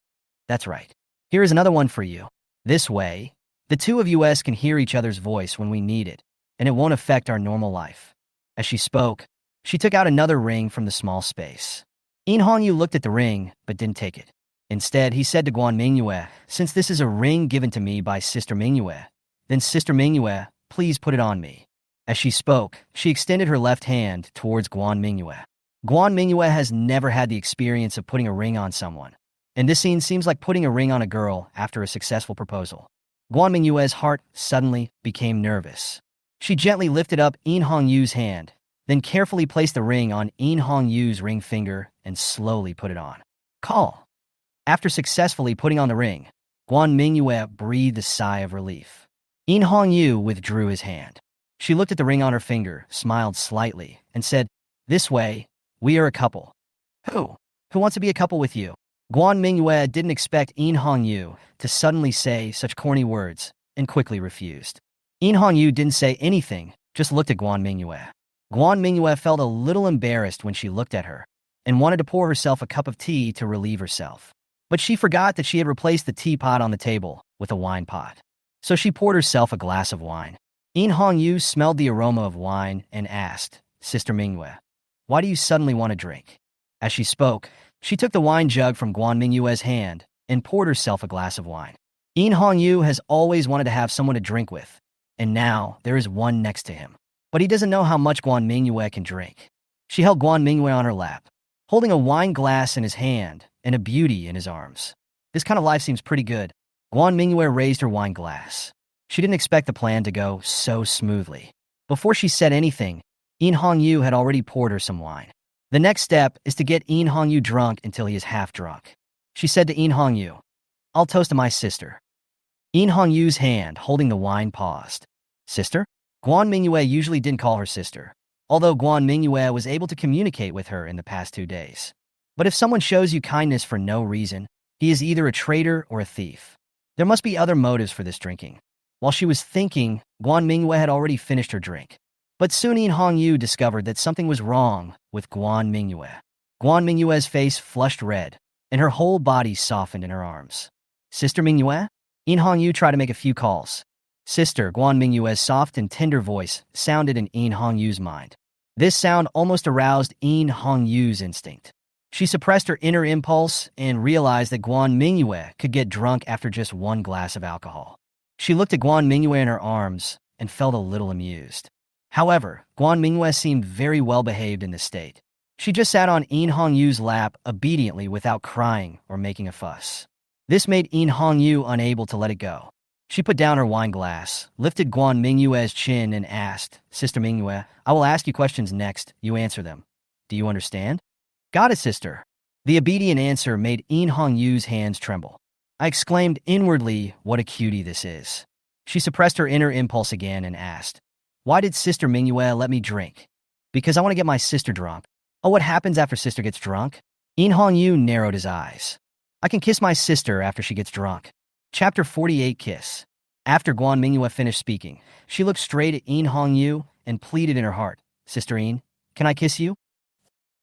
"That's right. Here is another one for you. This way, the two of us can hear each other's voice when we need it, and it won't affect our normal life." As she spoke, she took out another ring from the small space. In Hongyu looked at the ring, but didn't take it. Instead, he said to Guan Mingyue, "Since this is a ring given to me by Sister Mingyue, then Sister Mingyue, please put it on me." As she spoke, she extended her left hand towards Guan Mingyue. Guan Mingyue has never had the experience of putting a ring on someone, and this scene seems like putting a ring on a girl after a successful proposal. Guan Mingyue's heart suddenly became nervous. She gently lifted up In Hongyu's hand, then carefully placed the ring on In Hongyu's ring finger and slowly put it on. "Call." After successfully putting on the ring, Guan Mingyue breathed a sigh of relief. In Hongyu withdrew his hand. She looked at the ring on her finger, smiled slightly, and said, "This way, we are a couple." "Who? Who wants to be a couple with you?" Guan Mingyue didn't expect In Hongyu to suddenly say such corny words and quickly refused. In Hongyu didn't say anything, just looked at Guan Mingyue. Guan Mingyue felt a little embarrassed when she looked at her and wanted to pour herself a cup of tea to relieve herself. But she forgot that she had replaced the teapot on the table with a wine pot. So she poured herself a glass of wine. In Hongyu smelled the aroma of wine and asked, "Sister Mingyue, why do you suddenly want to drink?" As she spoke, she took the wine jug from Guan Mingyue's hand and poured herself a glass of wine. In Hongyu has always wanted to have someone to drink with, and now there is one next to him. But he doesn't know how much Guan Mingyue can drink. She held Guan Mingyue on her lap, holding a wine glass in his hand and a beauty in his arms. This kind of life seems pretty good. Guan Mingyue raised her wine glass. She didn't expect the plan to go so smoothly. Before she said anything, In Hongyu had already poured her some wine. The next step is to get In Hongyu drunk until he is half drunk. She said to In Hongyu, "I'll toast to my sister." In Hongyu's hand, holding the wine, paused. "Sister?" Guan Mingyue usually didn't call her sister, although Guan Mingyue was able to communicate with her in the past 2 days. But if someone shows you kindness for no reason, he is either a traitor or a thief. There must be other motives for this drinking. While she was thinking, Guan Mingyue had already finished her drink. But soon In Hongyu discovered that something was wrong with Guan Mingyue. Guan Mingyue's face flushed red, and her whole body softened in her arms. "Sister Mingyue?" In Hongyu tried to make a few calls. "Sister," Guan Mingyue's soft and tender voice sounded in Hongyu's mind. This sound almost aroused In Hongyu's instinct. She suppressed her inner impulse and realized that Guan Mingyue could get drunk after just 1 glass of alcohol. She looked at Guan Mingyue in her arms and felt a little amused. However, Guan Mingyue seemed very well behaved in this state. She just sat on In Hongyu's lap obediently without crying or making a fuss. This made In Hongyu unable to let it go. She put down her wine glass, lifted Guan Mingyue's chin, and asked, "Sister Mingyue, I will ask you questions next. You answer them. Do you understand?" "Got it, sister." The obedient answer made In Hongyu's hands tremble. I exclaimed inwardly, "What a cutie this is." She suppressed her inner impulse again and asked, "Why did Sister Mingyue let me drink?" "Because I want to get my sister drunk." "Oh, what happens after sister gets drunk?" In Hongyu narrowed his eyes. "I can kiss my sister after she gets drunk." Chapter 48, Kiss. After Guan Mingyue finished speaking, she looked straight at In Hongyu and pleaded in her heart, "Sister In, can I kiss you?"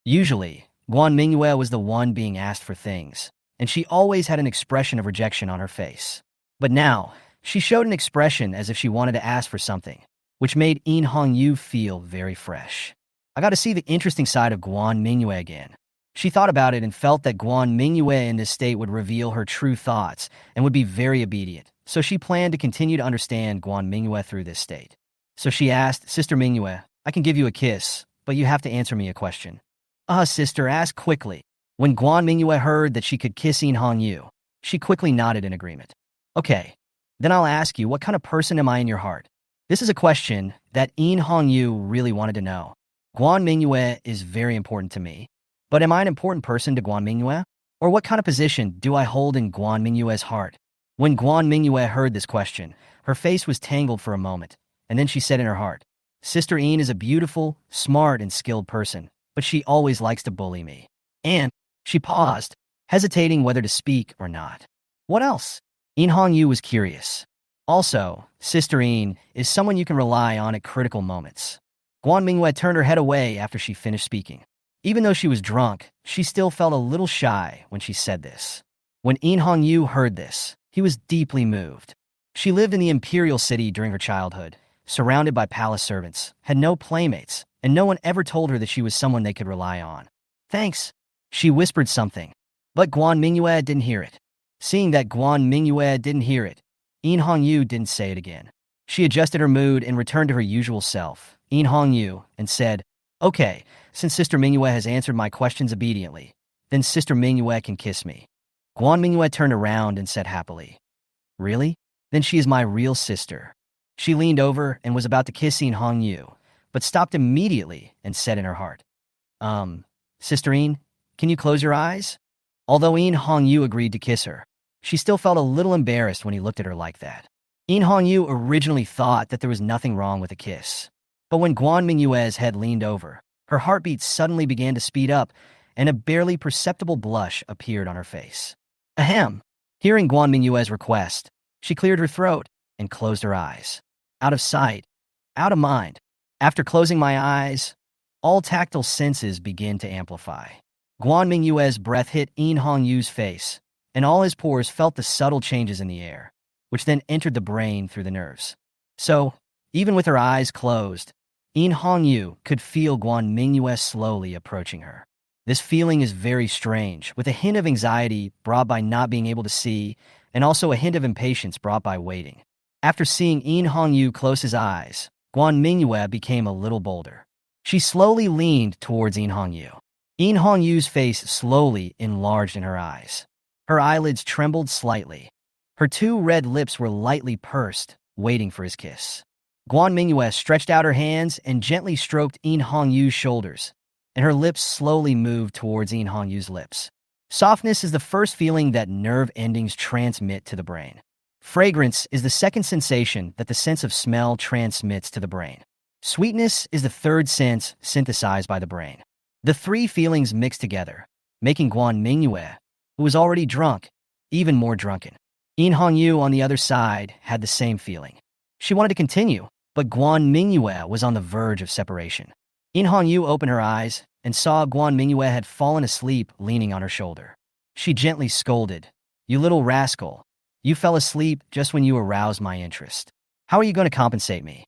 Usually, Guan Mingyue was the one being asked for things, and she always had an expression of rejection on her face. But now, she showed an expression as if she wanted to ask for something, which made In Hongyu feel very fresh. I got to see the interesting side of Guan Mingyue again. She thought about it and felt that Guan Mingyue in this state would reveal her true thoughts and would be very obedient, so she planned to continue to understand Guan Mingyue through this state. So she asked, "Sister Mingyue, I can give you a kiss, but you have to answer me a question." Sister, ask quickly." When Guan Mingyue heard that she could kiss In Hongyu, She quickly nodded in agreement. Okay, then I'll ask you, what kind of person am I in your heart? This is a question that Hongyu really wanted to know. Guan Mingyue is very important to me, but am I an important person to Guan Mingyue? Or what kind of position do I hold in Guan Mingyue's heart? When Guan Mingyue heard this question, her face was tangled for a moment, and then she said in her heart, Sister Een is a beautiful, smart, and skilled person, but she always likes to bully me. And she paused, hesitating whether to speak or not. What else? Hongyu was curious. Also, Sister Een is someone you can rely on at critical moments. Guan Mingyue turned her head away after she finished speaking. Even though she was drunk, she still felt a little shy when she said this. When Hongyu heard this, he was deeply moved. She lived in the imperial city during her childhood, surrounded by palace servants, had no playmates, and no one ever told her that she was someone they could rely on. Thanks. She whispered something, but Guan Mingyue didn't hear it. Seeing that Guan Mingyue didn't hear it, Hongyu didn't say it again. She adjusted her mood and returned to her usual self, Hongyu, and said, Okay, since Sister Mingyue has answered my questions obediently, then Sister Mingyue can kiss me. Guan Mingyue turned around and said happily, Really? Then she is my real sister. She leaned over and was about to kiss Hongyu, but stopped immediately and said in her heart, Sister Een, can you close your eyes? Although Hongyu agreed to kiss her, she still felt a little embarrassed when he looked at her like that. Hongyu originally thought that there was nothing wrong with a kiss. But when Guan Mingyue's head leaned over, her heartbeat suddenly began to speed up, and a barely perceptible blush appeared on her face. Ahem! Hearing Guan Mingyue's request, she cleared her throat and closed her eyes. Out of sight, out of mind. After closing my eyes, all tactile senses begin to amplify. Guan Mingyue's breath hit Hongyu's face, and all his pores felt the subtle changes in the air, which then entered the brain through the nerves. So, even with her eyes closed, Hongyu could feel Guan Mingyue slowly approaching her. This feeling is very strange, with a hint of anxiety brought by not being able to see, and also a hint of impatience brought by waiting. After seeing Hongyu close his eyes, Guan Mingyue became a little bolder. She slowly leaned towards Hongyu. Hongyu's face slowly enlarged in her eyes. Her eyelids trembled slightly. Her two red lips were lightly pursed, waiting for his kiss. Guan Mingyue stretched out her hands and gently stroked Hongyu's shoulders, and her lips slowly moved towards Hongyu's lips. Softness is the first feeling that nerve endings transmit to the brain. Fragrance is the second sensation that the sense of smell transmits to the brain. Sweetness is the third sense synthesized by the brain. The three feelings mix together, making Guan Mingyue, who was already drunk, even more drunken. Hongyu, on the other side, had the same feeling. She wanted to continue, but Guan Mingyue was on the verge of separation. Hongyu opened her eyes and saw Guan Mingyue had fallen asleep leaning on her shoulder. She gently scolded, You little rascal, you fell asleep just when you aroused my interest. How are you going to compensate me?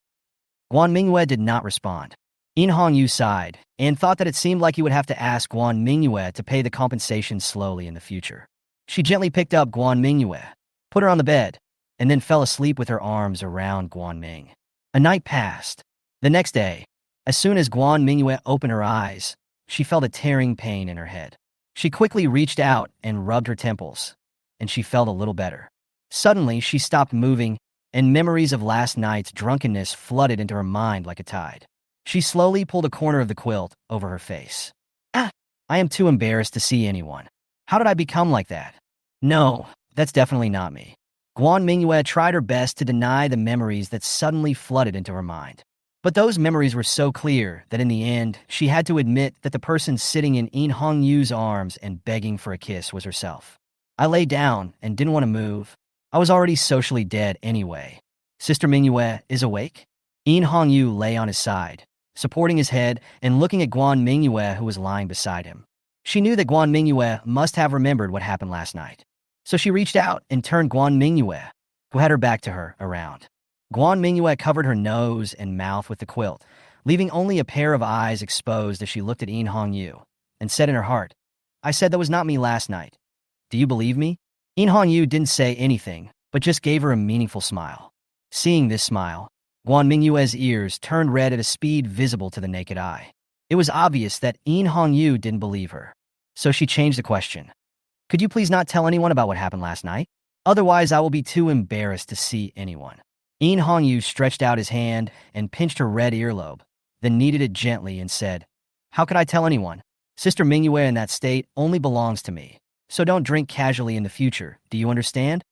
Guan Mingyue did not respond. Hongyu sighed and thought that it seemed like he would have to ask Guan Mingyue to pay the compensation slowly in the future. She gently picked up Guan Mingyue, put her on the bed, and then fell asleep with her arms around Guan Ming. A night passed. The next day, as soon as Guan Mingyue opened her eyes, she felt a tearing pain in her head. She quickly reached out and rubbed her temples, and she felt a little better. Suddenly, she stopped moving, and memories of last night's drunkenness flooded into her mind like a tide. She slowly pulled a corner of the quilt over her face. I am too embarrassed to see anyone. How did I become like that? No, that's definitely not me. Guan Mingyue tried her best to deny the memories that suddenly flooded into her mind. But those memories were so clear that in the end, she had to admit that the person sitting in Hongyu's arms and begging for a kiss was herself. I lay down and didn't want to move. I was already socially dead anyway. Sister Mingyue is awake? Hongyu lay on his side, supporting his head and looking at Guan Mingyue, who was lying beside him. She knew that Guan Mingyue must have remembered what happened last night. So she reached out and turned Guan Mingyue, who had her back to her, around. Guan Mingyue covered her nose and mouth with the quilt, leaving only a pair of eyes exposed as she looked at Hongyu, and said in her heart, I said that was not me last night. Do you believe me? Hongyu didn't say anything, but just gave her a meaningful smile. Seeing this smile, Guan Mingyue's ears turned red at a speed visible to the naked eye. It was obvious that Hongyu didn't believe her. So she changed the question. Could you please not tell anyone about what happened last night? Otherwise, I will be too embarrassed to see anyone. In Hongyu stretched out his hand and pinched her red earlobe, then kneaded it gently and said, "How could I tell anyone? Sister Mingyue in that state only belongs to me, so don't drink casually in the future, do you understand?"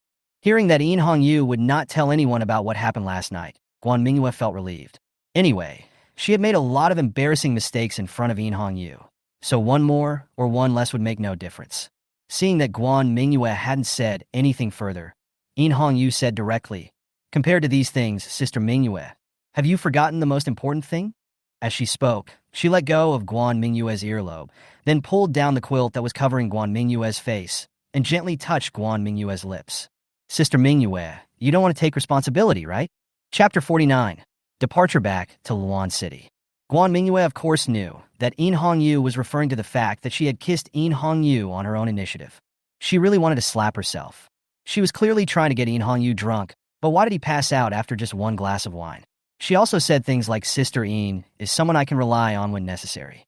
Hearing that In Hongyu would not tell anyone about what happened last night, Guan Mingyue felt relieved. Anyway, she had made a lot of embarrassing mistakes in front of In Hongyu, so one more or one less would make no difference. Seeing that Guan Mingyue hadn't said anything further, In Hongyu said directly, "Compared to these things, Sister Mingyue, have you forgotten the most important thing?" As she spoke, she let go of Guan Mingyue's earlobe, then pulled down the quilt that was covering Guan Mingyue's face and gently touched Guan Mingyue's lips. "Sister Mingyue, you don't want to take responsibility, right?" Chapter 49. Departure back to Luan City. Guan Mingyue of course knew that In Hongyu was referring to the fact that she had kissed In Hongyu on her own initiative. She really wanted to slap herself. She was clearly trying to get In Hongyu drunk, but why did he pass out after just one glass of wine? She also said things like, "Sister In is someone I can rely on when necessary."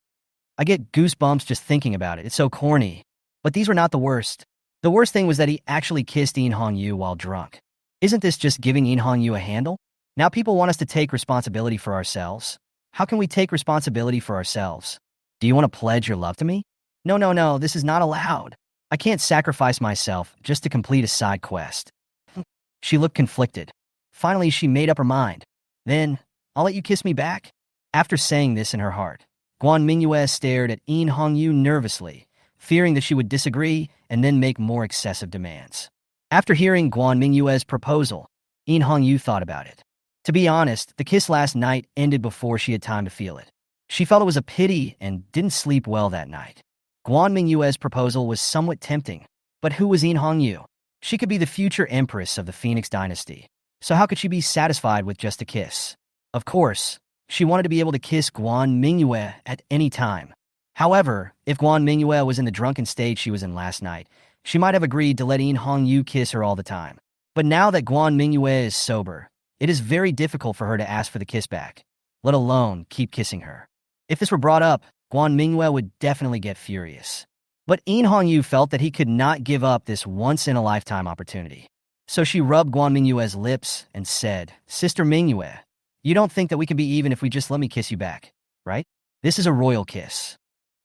I get goosebumps just thinking about it. It's so corny. But these were not the worst. The worst thing was that he actually kissed In Hongyu while drunk. Isn't this just giving In Hongyu a handle? Now people want us to take responsibility for ourselves. How can we take responsibility for ourselves? Do you want to pledge your love to me? No, this is not allowed. I can't sacrifice myself just to complete a side quest. She looked conflicted. Finally, she made up her mind. "Then, I'll let you kiss me back." After saying this in her heart, Guan Mingyue stared at In Hongyu nervously, fearing that she would disagree and then make more excessive demands. After hearing Guan Mingyue's proposal, In Hongyu thought about it. To be honest, the kiss last night ended before she had time to feel it. She felt it was a pity and didn't sleep well that night. Guan Mingyue's proposal was somewhat tempting, but who was In Hongyu? She could be the future Empress of the Phoenix dynasty, so how could she be satisfied with just a kiss? Of course, she wanted to be able to kiss Guan Mingyue at any time. However, if Guan Mingyue was in the drunken state she was in last night, she might have agreed to let In Hongyu kiss her all the time. But now that Guan Mingyue is sober, it is very difficult for her to ask for the kiss back, let alone keep kissing her. If this were brought up, Guan Mingyue would definitely get furious. But In Hongyu felt that he could not give up this once-in-a-lifetime opportunity. So she rubbed Guan Mingyue's lips and said, "Sister Mingyue, you don't think that we can be even if we just let me kiss you back, right? This is a royal kiss."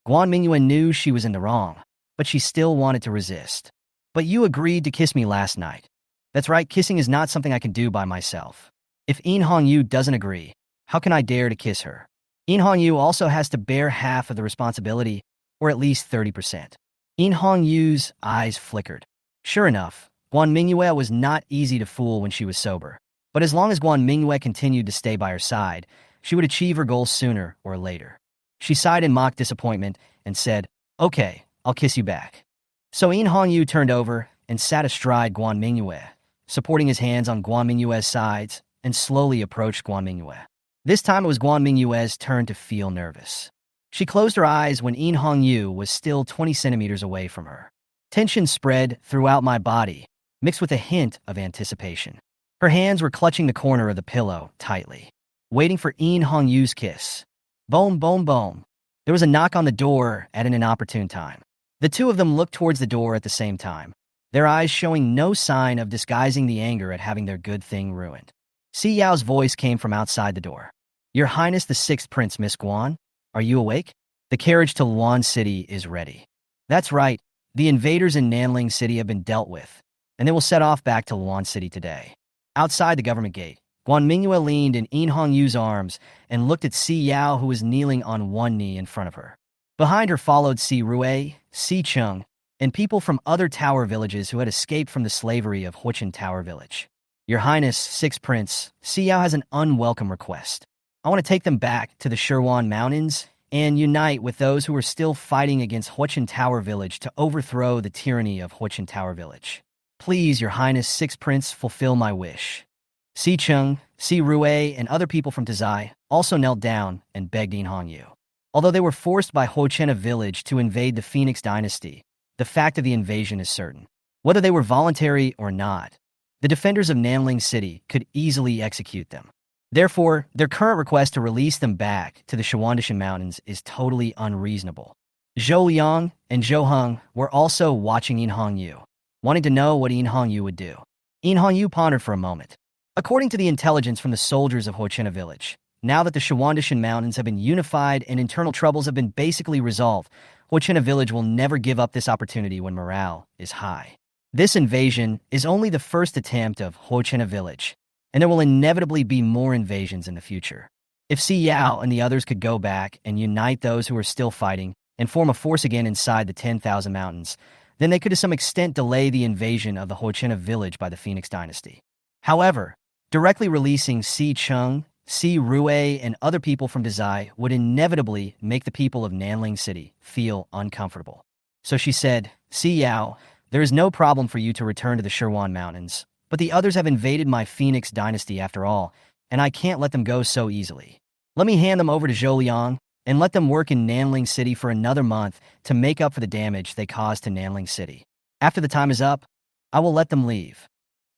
Guan Mingyue knew she was in the wrong, but she still wanted to resist. "But you agreed to kiss me last night." "That's right, kissing is not something I can do by myself. If In Hongyu doesn't agree, how can I dare to kiss her?" In Hongyu also has to bear half of the responsibility, or at least 30%. In Hongyu's eyes flickered. Sure enough, Guan Mingyue was not easy to fool when she was sober. But as long as Guan Mingyue continued to stay by her side, she would achieve her goals sooner or later. She sighed in mock disappointment and said, "Okay, I'll kiss you back." So In Hongyu turned over and sat astride Guan Mingyue, supporting his hands on Guan Mingyue's sides, and slowly approached Guan Mingyue. This time it was Guan Mingyue's turn to feel nervous. She closed her eyes when In Hongyu was still 20 centimeters away from her. Tension spread throughout my body, mixed with a hint of anticipation. Her hands were clutching the corner of the pillow tightly, waiting for In Hongyu's kiss. Boom, boom, boom. There was a knock on the door at an inopportune time. The two of them looked towards the door at the same time, their eyes showing no sign of disguising the anger at having their good thing ruined. Si Yao's voice came from outside the door. "Your Highness the Sixth Prince, Miss Guan, are you awake? The carriage to Luan City is ready." "That's right. The invaders in Nanling City have been dealt with, and they will set off back to Luan City today." Outside the government gate, Guan Mingyue leaned in In Hongyu's arms and looked at Si Yao, who was kneeling on one knee in front of her. Behind her followed Si Rui, Si Chung, and people from other tower villages who had escaped from the slavery of Huichin Tower Village. "Your Highness, Sixth Prince, Si Yao has an unwelcome request. I want to take them back to the Sherwan Mountains and unite with those who are still fighting against Huichin Tower Village to overthrow the tyranny of Huichin Tower Village. Please, Your Highness, Sixth Prince, fulfill my wish." Si Chung, Si Rui, and other people from Tazai also knelt down and begged In Hongyu. Although they were forced by Huichin Village to invade the Phoenix dynasty, the fact of the invasion is certain. Whether they were voluntary or not, the defenders of Nanling City could easily execute them. Therefore, their current request to release them back to the Shawandishan Mountains is totally unreasonable. Zhou Liang and Zhou Heng were also watching Yin Hongyu, wanting to know what Yin Hongyu would do. Yin Hongyu pondered for a moment. According to the intelligence from the soldiers of Huochina village, now that the Shawandishan Mountains have been unified and internal troubles have been basically resolved, Huochina village will never give up this opportunity when morale is high. This invasion is only the first attempt of Huochina village, and there will inevitably be more invasions in the future. If Si Yao and the others could go back and unite those who are still fighting and form a force again inside the 10,000 mountains, then they could to some extent delay the invasion of the Huochina village by the Phoenix dynasty. However, directly releasing Si Cheng, Si Rue, and other people from Dazai would inevitably make the people of Nanling City feel uncomfortable. So she said, Si Yao, there is no problem for you to return to the Shirwan Mountains, but the others have invaded my Phoenix dynasty after all, and I can't let them go so easily. Let me hand them over to Zhou Liang and let them work in Nanling City for another month to make up for the damage they caused to Nanling City. After the time is up, I will let them leave.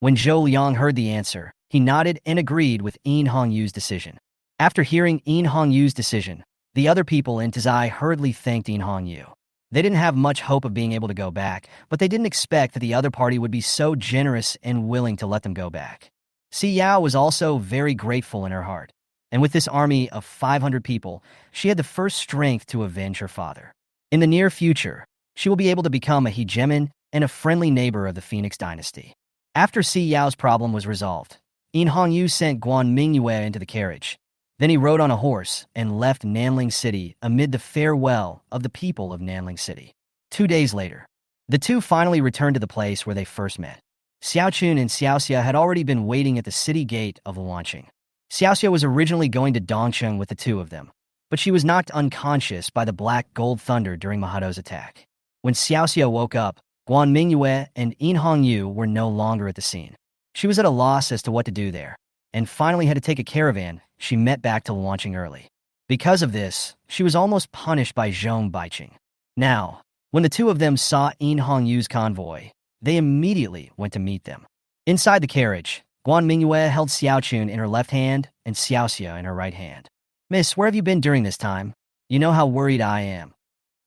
When Zhou Liang heard the answer, he nodded and agreed with Yin Hongyu's decision. After hearing Yin Hongyu's decision, the other people in Tazai hurriedly thanked Yin Hongyu. They didn't have much hope of being able to go back, but they didn't expect that the other party would be so generous and willing to let them go back. Si Yao was also very grateful in her heart, and with this army of 500 people, she had the first strength to avenge her father. In the near future, she will be able to become a hegemon and a friendly neighbor of the Phoenix dynasty. After Si Yao's problem was resolved, Yin Hongyu sent Guan Mingyue into the carriage. Then he rode on a horse and left Nanling City amid the farewell of the people of Nanling City. 2 days later, the two finally returned to the place where they first met. Xiaochun and Xiaoxia had already been waiting at the city gate of Luanqing. Xiaoxia was originally going to Dongcheng with the two of them, but she was knocked unconscious by the black gold thunder during Mahado's attack. When Xiaoxia woke up, Guan Mingyue and Yin Hongyu were no longer at the scene. She was at a loss as to what to do there, and finally had to take a caravan she met back to Luanqing early. Because of this, she was almost punished by Zhong Baiqing. Now, when the two of them saw Yin Hongyu's convoy, they immediately went to meet them. Inside the carriage, Guan Mingyue held Xiaochun in her left hand and Xiaoxia in her right hand. "Miss, where have you been during this time? You know how worried I am."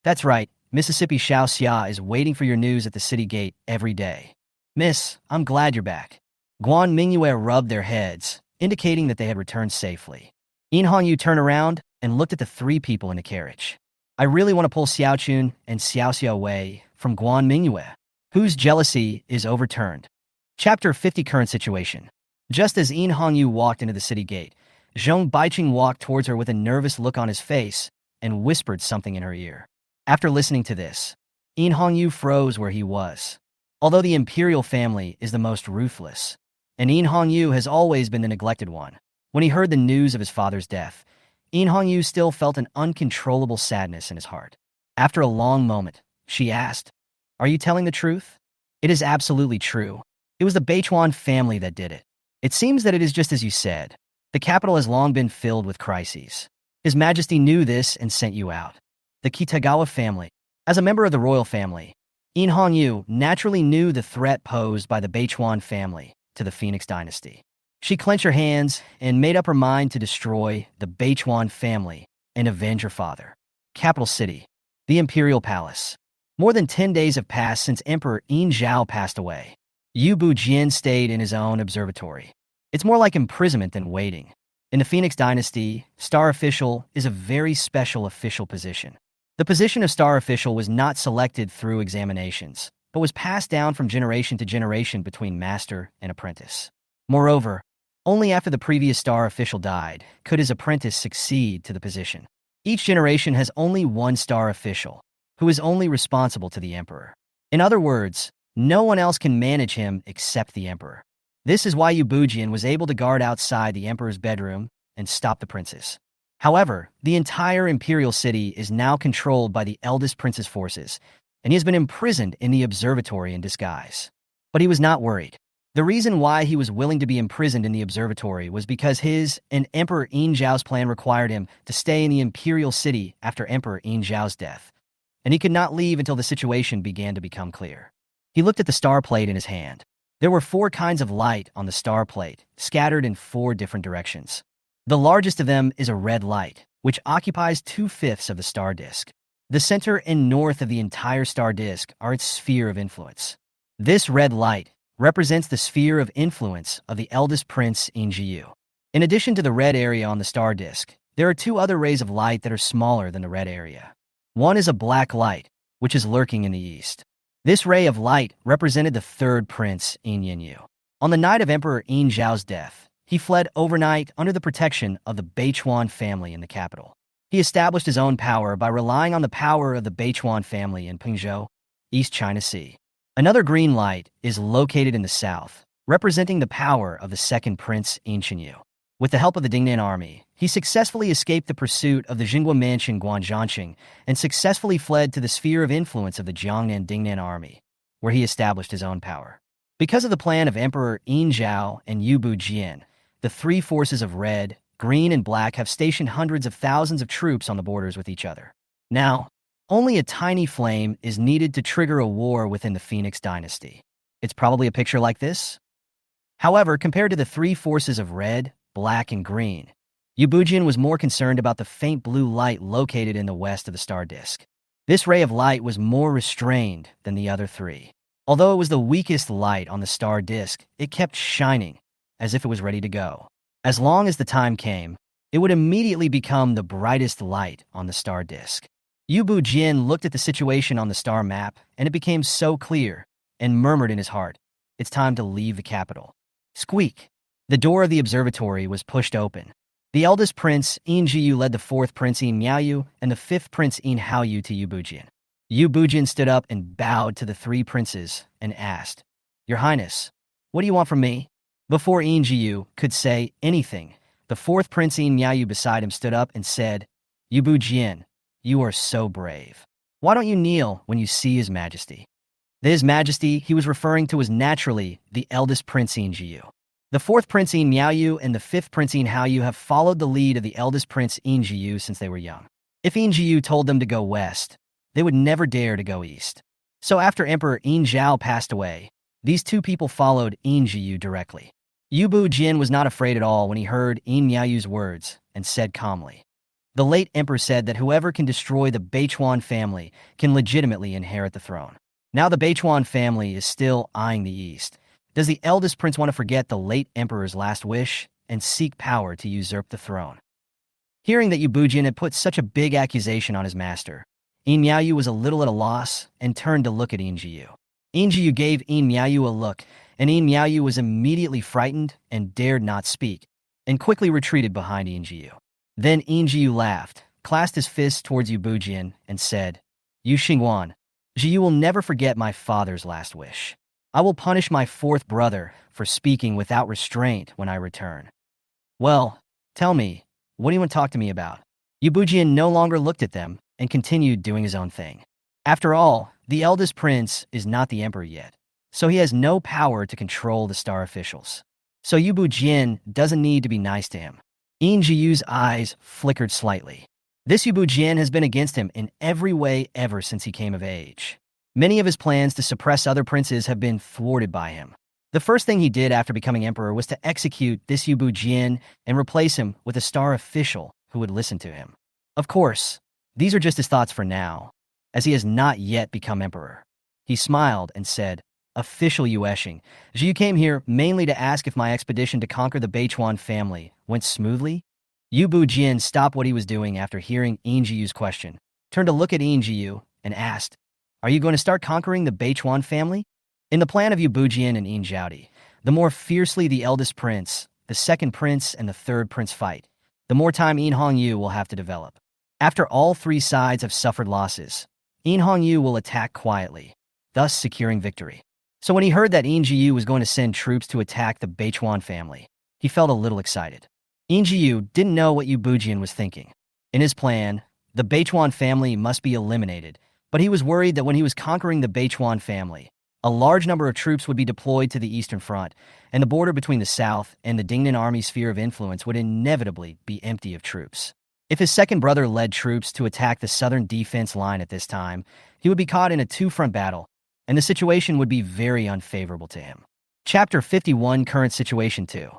"That's right, Mississippi Xiaoxia is waiting for your news at the city gate every day." "Miss, I'm glad you're back." Guan Mingyue rubbed their heads, indicating that they had returned safely. Yin Hongyu turned around and looked at the three people in the carriage. "I really want to pull Xiaochun and Xiaoxia away from Guan Mingyue, whose jealousy is overturned." Chapter 50 Current Situation. Just as Yin Hongyu walked into the city gate, Zhong Baiqing walked towards her with a nervous look on his face and whispered something in her ear. After listening to this, Yin Hongyu froze where he was. Although the imperial family is the most ruthless, and Yin Hongyu has always been the neglected one, when he heard the news of his father's death, Yin Hongyu still felt an uncontrollable sadness in his heart. After a long moment, she asked, "Are you telling the truth?" "It is absolutely true. It was the Beichuan family that did it. It seems that it is just as you said. The capital has long been filled with crises. His Majesty knew this and sent you out." The Kitagawa family. As a member of the royal family, Yin Hongyu naturally knew the threat posed by the Beichuan family to the Phoenix dynasty. She clenched her hands and made up her mind to destroy the Beichuan family and avenge her father. Capital city. The Imperial Palace. More than 10 days have passed since Emperor Yin Zhao passed away. Yu Bujian stayed in his own observatory. It's more like imprisonment than waiting. In the Phoenix dynasty, Star Official is a very special official position. The position of Star Official was not selected through examinations, but was passed down from generation to generation between master and apprentice. Moreover, only after the previous Star Official died could his apprentice succeed to the position. Each generation has only one Star Official, who is only responsible to the Emperor. In other words, no one else can manage him except the Emperor. This is why Yu Bujian was able to guard outside the Emperor's bedroom and stop the princess. However, the entire imperial city is now controlled by the eldest prince's forces, and he has been imprisoned in the observatory in disguise. But he was not worried. The reason why he was willing to be imprisoned in the observatory was because his and Emperor Yin Zhao's plan required him to stay in the imperial city after Emperor Yin Zhao's death, and he could not leave until the situation began to become clear. He looked at the star plate in his hand. There were 4 kinds of light on the star plate, scattered in 4 different directions. The largest of them is a red light, which occupies 2/5 of the star disk. The center and north of the entire star disk are its sphere of influence. This red light represents the sphere of influence of the eldest prince Mingyue. In addition to the red area on the star disk, there are two other rays of light that are smaller than the red area. One is a black light, which is lurking in the east. This ray of light represented the third prince Mingyue. On the night of Emperor Zhao's death, he fled overnight under the protection of the Beichuan family in the capital. He established his own power by relying on the power of the Beichuan family in Pingzhou, East China Sea. Another green light is located in the south, representing the power of the second prince Mingyue. With the help of the Dingnan army, he successfully escaped the pursuit of the Jingguo mansion Guanzhongqing and successfully fled to the sphere of influence of the Jong and Dingnan army, where he established his own power. Because of the plan of Emperor Zhao and Yu Bujian, the three forces of red, green, and black have stationed hundreds of thousands of troops on the borders with each other. Now, only a tiny flame is needed to trigger a war within the Phoenix dynasty. It's probably a picture like this. However, compared to the three forces of red, black, and green, Yu Bujian was more concerned about the faint blue light located in the west of the star disk. This ray of light was more restrained than the other three. Although it was the weakest light on the star disk, it kept shining, as if it was ready to go. As long as the time came, it would immediately become the brightest light on the star disk. Yu Bujian looked at the situation on the star map, and it became so clear, and murmured in his heart, "It's time to leave the capital." Squeak! The door of the observatory was pushed open. The eldest prince, Mingyue, led the fourth prince, Miaoyu, and the fifth prince, Haoyu, to Yu Bujian. Yu Bujian stood up and bowed to the three princes and asked, "Your Highness, what do you want from me?" Before Mingyue could say anything, the fourth prince, Miaoyu, beside him stood up and said, "Yu Bujian, you are so brave. Why don't you kneel when you see His Majesty?" The His Majesty he was referring to was naturally the eldest prince Mingyue. The fourth prince Miaoyu and the fifth prince Haoyu have followed the lead of the eldest prince Mingyue since they were young. If Mingyue told them to go west, they would never dare to go east. So after Emperor Zhao passed away, these two people followed Mingyue directly. Yu Bujian was not afraid at all when he heard Miaoyu's words and said calmly, "The late emperor said that whoever can destroy the Beichuan family can legitimately inherit the throne. Now the Beichuan family is still eyeing the east. Does the eldest prince want to forget the late emperor's last wish and seek power to usurp the throne?" Hearing that Yu Bujian had put such a big accusation on his master, Miaoyu was a little at a loss and turned to look at Mingyue. Mingyue gave Miaoyu a look, and Miaoyu was immediately frightened and dared not speak, and quickly retreated behind Mingyue. Then Mingyue laughed, clasped his fist towards Yu Bujian, and said, "Yu Xingguan, you will never forget my father's last wish. I will punish my fourth brother for speaking without restraint when I return." "Well, tell me, what do you want to talk to me about?" Yu Bujian no longer looked at them and continued doing his own thing. After all, the eldest prince is not the emperor yet, so he has no power to control the star officials. So Yu Bujian doesn't need to be nice to him. Mingyue's eyes flickered slightly. This Yu Bujian has been against him in every way ever since he came of age. Many of his plans to suppress other princes have been thwarted by him. The first thing he did after becoming emperor was to execute this Yu Bujian and replace him with a star official who would listen to him. Of course, these are just his thoughts for now, as he has not yet become emperor. He smiled and said, "Official Yu Eshing, you came here mainly to ask if my expedition to conquer the Beichuan family went smoothly?" Yu Bujian stopped what he was doing after hearing Mingyue's question, turned to look at Mingyue, and asked, "Are you going to start conquering the Beichuan family?" In the plan of Yu Bujian and Zhaodi, the more fiercely the eldest prince, the second prince, and the third prince fight, the more time Yu will have to develop. After all three sides have suffered losses, Yu will attack quietly, thus securing victory. So when he heard that Mingyue was going to send troops to attack the Beichuan family, he felt a little excited. Mingyue didn't know what Yu Bujian was thinking. In his plan, the Beichuan family must be eliminated, but he was worried that when he was conquering the Beichuan family, a large number of troops would be deployed to the Eastern Front, and the border between the South and the Dingnan Army sphere of influence would inevitably be empty of troops. If his second brother led troops to attack the southern defense line at this time, he would be caught in a two-front battle, and the situation would be very unfavorable to him. Chapter 51, Current Situation 2.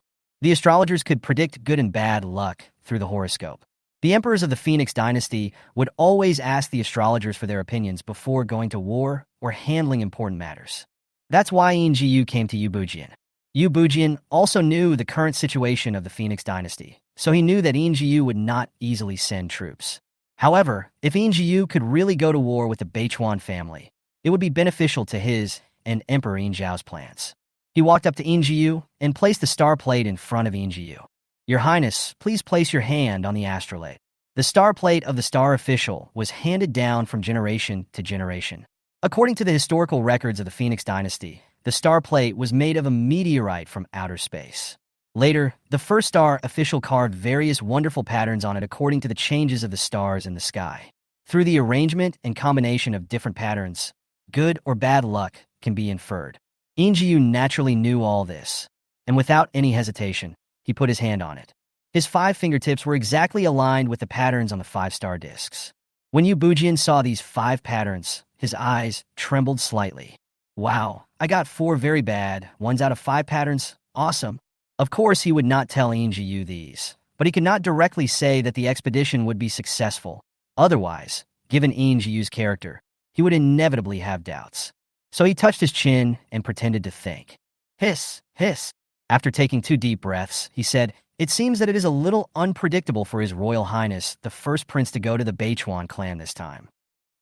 The astrologers could predict good and bad luck through the horoscope. The emperors of the Phoenix dynasty would always ask the astrologers for their opinions before going to war or handling important matters. That's why Yingjiu came to Yu Bujian. Yu Bujian also knew the current situation of the Phoenix dynasty, so he knew that Yingjiu would not easily send troops. However, if Yingjiu could really go to war with the Beichuan family, it would be beneficial to his and Emperor Yingzhao's plans. He walked up to Yingjiu and placed the star plate in front of Yingjiu. Your Highness, please place your hand on the astrolabe. The star plate of the star official was handed down from generation to generation. According to the historical records of the Phoenix dynasty, the star plate was made of a meteorite from outer space. Later, the first star official carved various wonderful patterns on it according to the changes of the stars in the sky. Through the arrangement and combination of different patterns, good or bad luck can be inferred. Yingjiu naturally knew all this, and without any hesitation, he put his hand on it. His 5 fingertips were exactly aligned with the patterns on the 5-star discs. When Yu Bujian saw these 5 patterns, his eyes trembled slightly. Wow, I got 4 very bad ones out of 5 patterns. Awesome. Of course, he would not tell Yingjiu these, but he could not directly say that the expedition would be successful. Otherwise, given Yingjiu's character, he would inevitably have doubts. So he touched his chin and pretended to think. Hiss, hiss. After taking 2 deep breaths, he said, "It seems that it is a little unpredictable for His Royal Highness, the first prince to go to the Beichuan clan this time."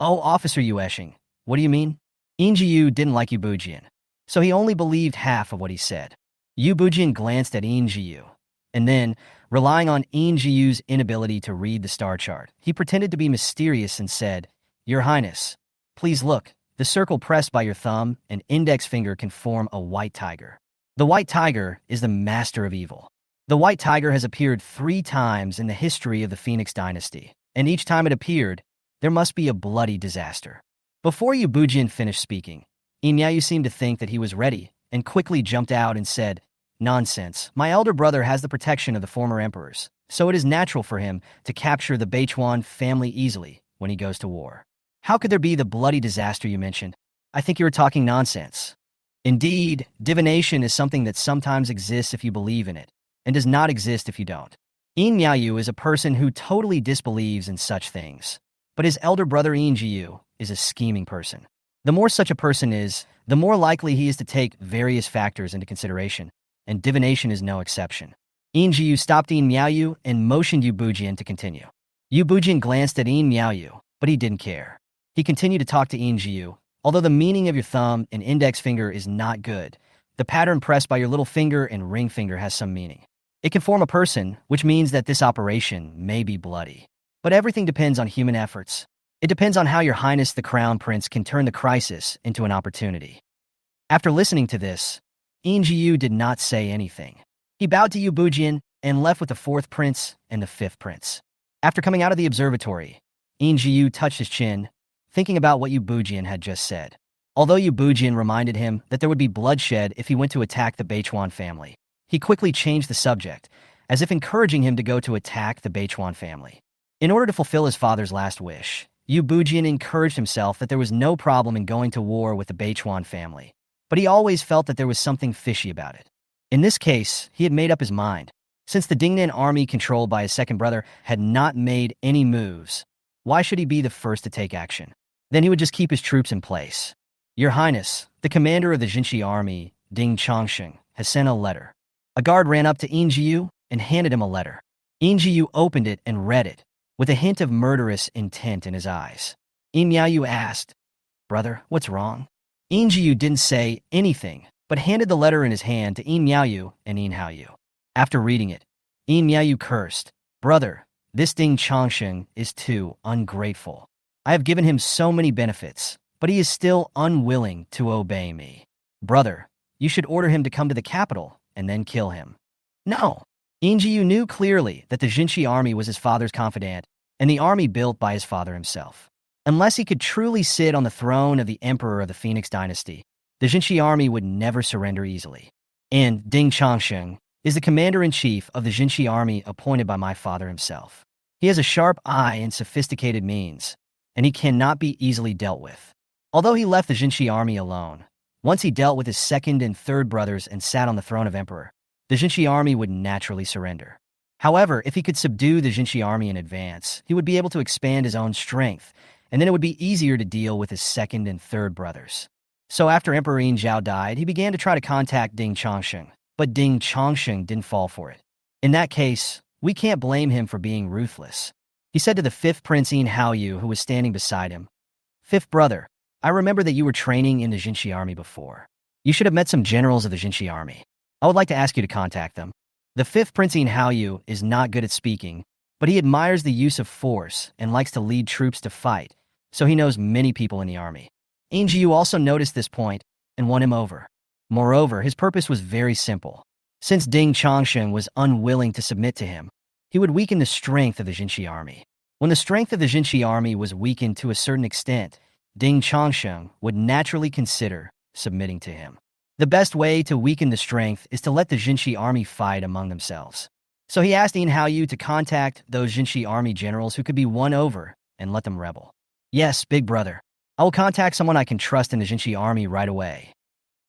"Oh, Officer Yueshing, what do you mean?" Yingjiu didn't like Yu Bujian, so he only believed half of what he said. Yu Bujian glanced at Yingjiu, and then, relying on Yingjiu's inability to read the star chart, he pretended to be mysterious and said, "Your Highness, please look. The circle pressed by your thumb and index finger can form a white tiger. The white tiger is the master of evil. The white tiger has appeared 3 times in the history of the Phoenix dynasty, and each time it appeared, there must be a bloody disaster." Before Yu Bujian finished speaking, Miao seemed to think that he was ready and quickly jumped out and said, "Nonsense. My elder brother has the protection of the former emperors, so it is natural for him to capture the Beichuan family easily when he goes to war. How could there be the bloody disaster you mentioned? I think you are talking nonsense. Indeed, divination is something that sometimes exists if you believe in it, and does not exist if you don't. Miao is a person who totally disbelieves in such things, but his elder brother Yingjiu is a scheming person. The more such a person is, the more likely he is to take various factors into consideration, and divination is no exception." Yingjiu stopped Miao and motioned Yu Bujian to continue. Yu Bujian glanced at Miao, but he didn't care. He continued to talk to Yingjiu. "Although the meaning of your thumb and index finger is not good, the pattern pressed by your little finger and ring finger has some meaning. It can form a person, which means that this operation may be bloody. But everything depends on human efforts. It depends on how your Highness the Crown Prince can turn the crisis into an opportunity." After listening to this, Yingjiu did not say anything. He bowed to Yu Bujian and left with the 4th prince and the 5th prince. After coming out of the observatory, Yingjiu touched his chin, thinking about what Yu Bujian had just said. Although Yu Bujian reminded him that there would be bloodshed if he went to attack the Beichuan family, he quickly changed the subject, as if encouraging him to go to attack the Beichuan family. In order to fulfill his father's last wish, Yu Bujian encouraged himself that there was no problem in going to war with the Beichuan family, but he always felt that there was something fishy about it. In this case, he had made up his mind. Since the Dingnan army controlled by his second brother had not made any moves, why should he be the first to take action? Then he would just keep his troops in place. "Your Highness, the commander of the Jinshi army, Ding Changsheng, has sent a letter." A guard ran up to Yingjiu and handed him a letter. Yingjiu opened it and read it, with a hint of murderous intent in his eyes. Miao asked, "Brother, what's wrong?" Yingjiu didn't say anything, but handed the letter in his hand to Miao and Haoyu. After reading it, Miao cursed, "Brother, this Ding Changsheng is too ungrateful. I have given him so many benefits, but he is still unwilling to obey me. Brother, you should order him to come to the capital and then kill him." No. Yingjiu knew clearly that the Jinshi army was his father's confidant and the army built by his father himself. Unless he could truly sit on the throne of the emperor of the Phoenix dynasty, the Jinshi army would never surrender easily. And Ding Changsheng is the commander-in-chief of the Jinshi army appointed by my father himself. He has a sharp eye and sophisticated means, and he cannot be easily dealt with. Although he left the Jinshi army alone, once he dealt with his 2nd and 3rd brothers and sat on the throne of emperor, the Jinshi army would naturally surrender. However, if he could subdue the Jinshi army in advance, he would be able to expand his own strength, and then it would be easier to deal with his second and third brothers. So after Emperor Yin Zhao died, he began to try to contact Ding Chongsheng, but Ding Chongsheng didn't fall for it. In that case, we can't blame him for being ruthless. He said to the fifth prince Yin Haoyu, who was standing beside him, "Fifth brother, I remember that you were training in the Jinshi army before. You should have met some generals of the Jinshi army. I would like to ask you to contact them." The fifth prince Yin Haoyu is not good at speaking, but he admires the use of force and likes to lead troops to fight, so he knows many people in the army. Yin Jiu also noticed this point and won him over. Moreover, his purpose was very simple. Since Ding Chongsheng was unwilling to submit to him, he would weaken the strength of the Jinshi army. When the strength of the Jinshi army was weakened to a certain extent, Ding Chongsheng would naturally consider submitting to him. The best way to weaken the strength is to let the Jinshi army fight among themselves. So he asked Yin Haoyu to contact those Jinshi army generals who could be won over and let them rebel. "Yes, big brother. I will contact someone I can trust in the Jinshi army right away."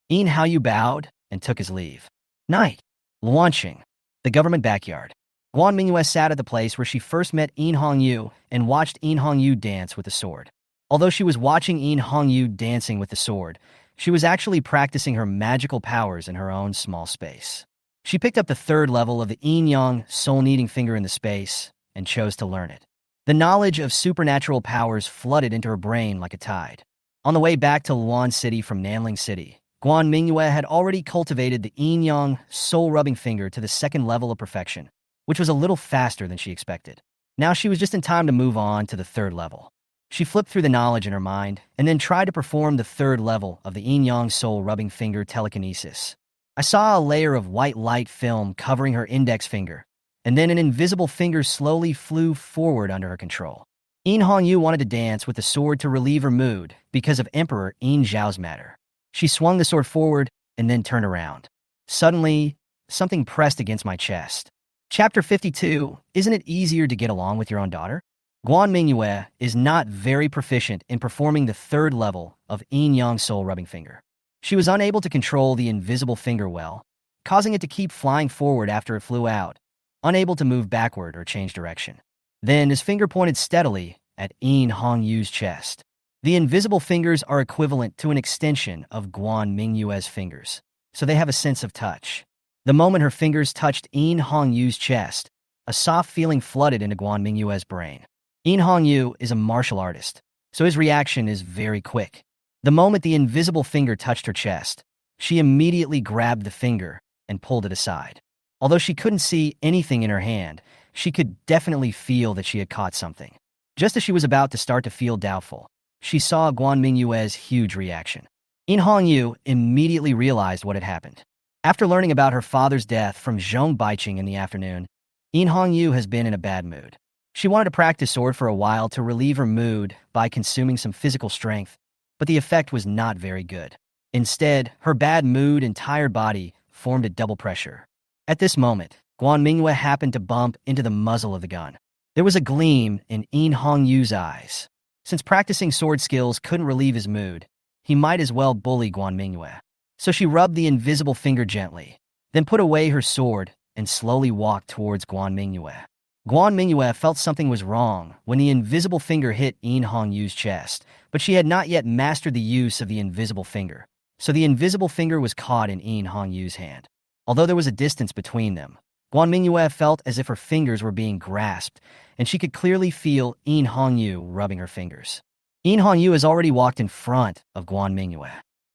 Yin Haoyu bowed and took his leave. Night. Launching. The government backyard. Guan Mingyue sat at the place where she first met Yin Hongyu and watched Yin Hongyu dance with the sword. Although she was watching Yin Hongyu dancing with the sword, she was actually practicing her magical powers in her own small space. She picked up the third level of the Yin Yang soul-kneading finger in the space and chose to learn it. The knowledge of supernatural powers flooded into her brain like a tide. On the way back to Luan City from Nanling City, Guan Mingyue had already cultivated the Yin Yang soul-rubbing finger to the second level of perfection, which was a little faster than she expected. Now she was just in time to move on to the third level. She flipped through the knowledge in her mind and then tried to perform the third level of the yin-yang soul-rubbing finger telekinesis. I saw a layer of white light film covering her index finger, and then an invisible finger slowly flew forward under her control. Yin Hongyu wanted to dance with the sword to relieve her mood because of Emperor Yin Zhao's matter. She swung the sword forward and then turned around. Suddenly, something pressed against my chest. Chapter 52, Isn't it easier to get along with your own daughter? Guan Mingyue is not very proficient in performing the third level of yin-yang soul-rubbing finger. She was unable to control the invisible finger well, causing it to keep flying forward after it flew out, unable to move backward or change direction. Then his finger pointed steadily at Yin Hongyu's chest. The invisible fingers are equivalent to an extension of Guan Mingyue's fingers, so they have a sense of touch. The moment her fingers touched Yin Hongyu's chest, a soft feeling flooded into Guan Mingyue's brain. Yin Hongyu is a martial artist, so his reaction is very quick. The moment the invisible finger touched her chest, she immediately grabbed the finger and pulled it aside. Although she couldn't see anything in her hand, she could definitely feel that she had caught something. Just as she was about to start to feel doubtful, she saw Guan Mingyue's huge reaction. Yin Hongyu immediately realized what had happened. After learning about her father's death from Jong in the afternoon, Yin Hongyu has been in a bad mood. She wanted to practice sword for a while to relieve her mood by consuming some physical strength, but the effect was not very good. Instead, her bad mood and tired body formed a double pressure. At this moment, Guan Mingyue happened to bump into the muzzle of the gun. There was a gleam in Yin Hongyu's eyes. Since practicing sword skills couldn't relieve his mood, he might as well bully Guan Mingyue. So she rubbed the invisible finger gently, then put away her sword and slowly walked towards Guan Mingyue. Guan Mingyue felt something was wrong when the invisible finger hit Yin Hongyu's chest, but she had not yet mastered the use of the invisible finger, so the invisible finger was caught in Yin Hongyu's hand. Although there was a distance between them, Guan Mingyue felt as if her fingers were being grasped, and she could clearly feel Yin Hongyu rubbing her fingers. Yin Hongyu has already walked in front of Guan Mingyue.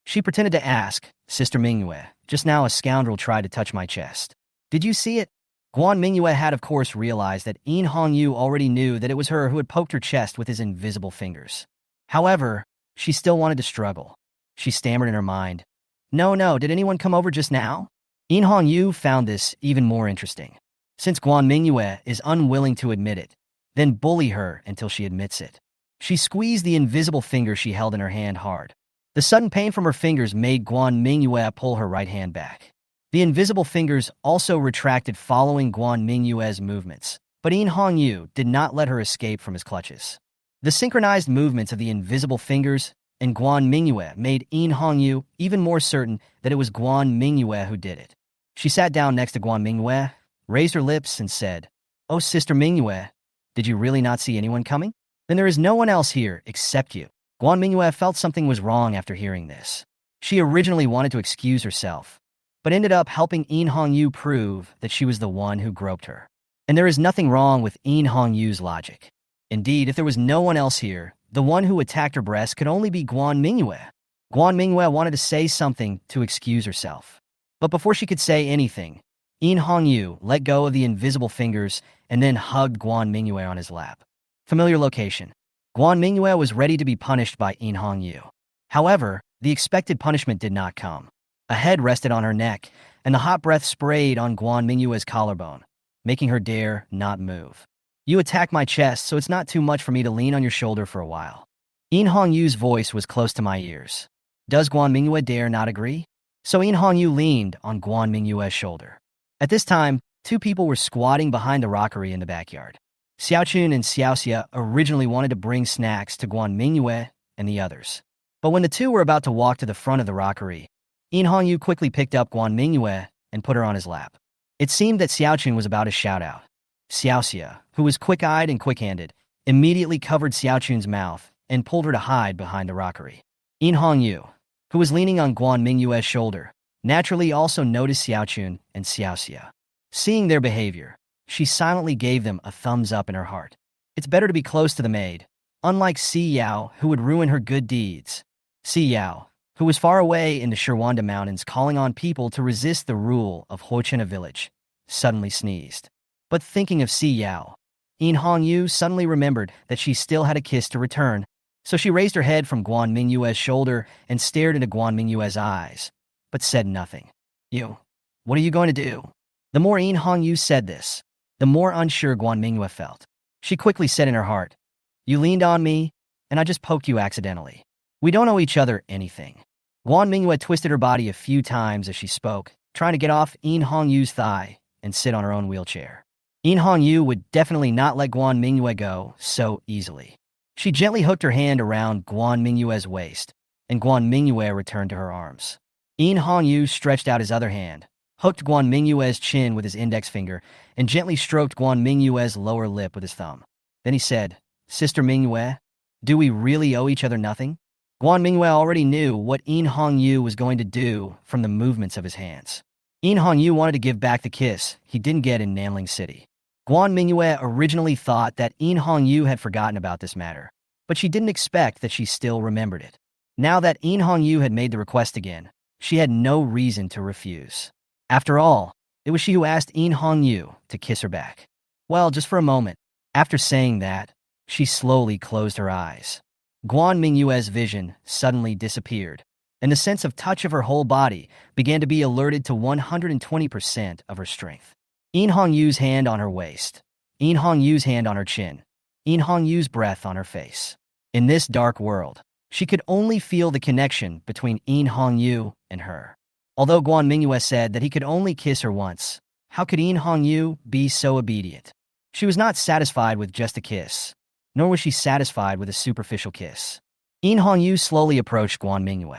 She pretended to ask, "Sister Mingyue, just now a scoundrel tried to touch my chest. Did you see it?" Guan Mingyue had of course realized that Yin Hongyu already knew that it was her who had poked her chest with his invisible fingers. However, she still wanted to struggle. She stammered in her mind, No, did anyone come over just now?" Yin Hongyu found this even more interesting. Since Guan Mingyue is unwilling to admit it, then bully her until she admits it. She squeezed the invisible finger she held in her hand hard. The sudden pain from her fingers made Guan Mingyue pull her right hand back. The invisible fingers also retracted following Guan Mingyue's movements, but Yin Hongyu did not let her escape from his clutches. The synchronized movements of the invisible fingers and Guan Mingyue made Yin Hongyu even more certain that it was Guan Mingyue who did it. She sat down next to Guan Mingyue, raised her lips and said, "Oh, Sister Mingyue, did you really not see anyone coming? Then there is no one else here except you." Guan Mingyue felt something was wrong after hearing this. She originally wanted to excuse herself, but ended up helping In Hongyu prove that she was the one who groped her. And there is nothing wrong with In Hongyu's logic. Indeed, if there was no one else here, the one who attacked her breast could only be Guan Mingyue. Guan Mingyue wanted to say something to excuse herself. But before she could say anything, In Hongyu let go of the invisible fingers and then hugged Guan Mingyue on his lap. Familiar location. Guan Mingyue was ready to be punished by In Hongyu. However, the expected punishment did not come. A head rested on her neck, and the hot breath sprayed on Guan Mingyue's collarbone, making her dare not move. "You attack my chest, so it's not too much for me to lean on your shoulder for a while." In Hongyu's voice was close to my ears. Does Guan Mingyue dare not agree? So In Hongyu leaned on Guan Mingyue's shoulder. At this time, two people were squatting behind the rockery in the backyard. Xiaochun and Xiaoxia originally wanted to bring snacks to Guan Mingyue and the others. But when the two were about to walk to the front of the rockery, In Hongyu quickly picked up Guan Mingyue and put her on his lap. It seemed that Xiaochun was about to shout out. Xiaoxia, who was quick-eyed and quick-handed, immediately covered Xiaochun's mouth and pulled her to hide behind the rockery. In Hongyu, who was leaning on Guan Mingyue's shoulder, naturally also noticed Xiaochun and Xiaoxia. Seeing their behavior, she silently gave them a thumbs up in her heart. It's better to be close to the maid, unlike Si Yao, who would ruin her good deeds. Si Yao, who was far away in the Shirwanda Mountains calling on people to resist the rule of Hochina village, suddenly sneezed. But thinking of Si Yao, In Hongyu suddenly remembered that she still had a kiss to return, so she raised her head from Guan Mingyue's shoulder and stared into Guan Mingyue's eyes, but said nothing. "You, what are you going to do?" The more In Hongyu said this, the more unsure Guan Mingyue felt. She quickly said in her heart, "You leaned on me, and I just poked you accidentally. We don't owe each other anything." Guan Mingyue twisted her body a few times as she spoke, trying to get off In Hongyu's thigh and sit on her own wheelchair. In Hongyu would definitely not let Guan Mingyue go so easily. She gently hooked her hand around Guan Mingyue's waist, and Guan Mingyue returned to her arms. In Hongyu stretched out his other hand, hooked Guan Mingyue's chin with his index finger, and gently stroked Guan Mingyue's lower lip with his thumb. Then he said, "Sister Mingyue, do we really owe each other nothing?" Guan Mingyue already knew what In Hongyu was going to do from the movements of his hands. In Hongyu wanted to give back the kiss he didn't get in Nanling City. Guan Mingyue originally thought that In Hongyu had forgotten about this matter, but she didn't expect that she still remembered it. Now that In Hongyu had made the request again, she had no reason to refuse. After all, it was she who asked In Hongyu to kiss her back. Well, just for a moment. After saying that, she slowly closed her eyes. Guan Mingyue's vision suddenly disappeared, and the sense of touch of her whole body began to be alerted to 120% of her strength. In Hongyu's hand on her waist, In Hongyu's hand on her chin, In Hongyu's breath on her face. In this dark world, she could only feel the connection between In Hongyu and her. Although Guan Mingyue said that he could only kiss her once, how could In Hongyu be so obedient? She was not satisfied with just a kiss, nor was she satisfied with a superficial kiss. In Hongyu slowly approached Guan Mingyue.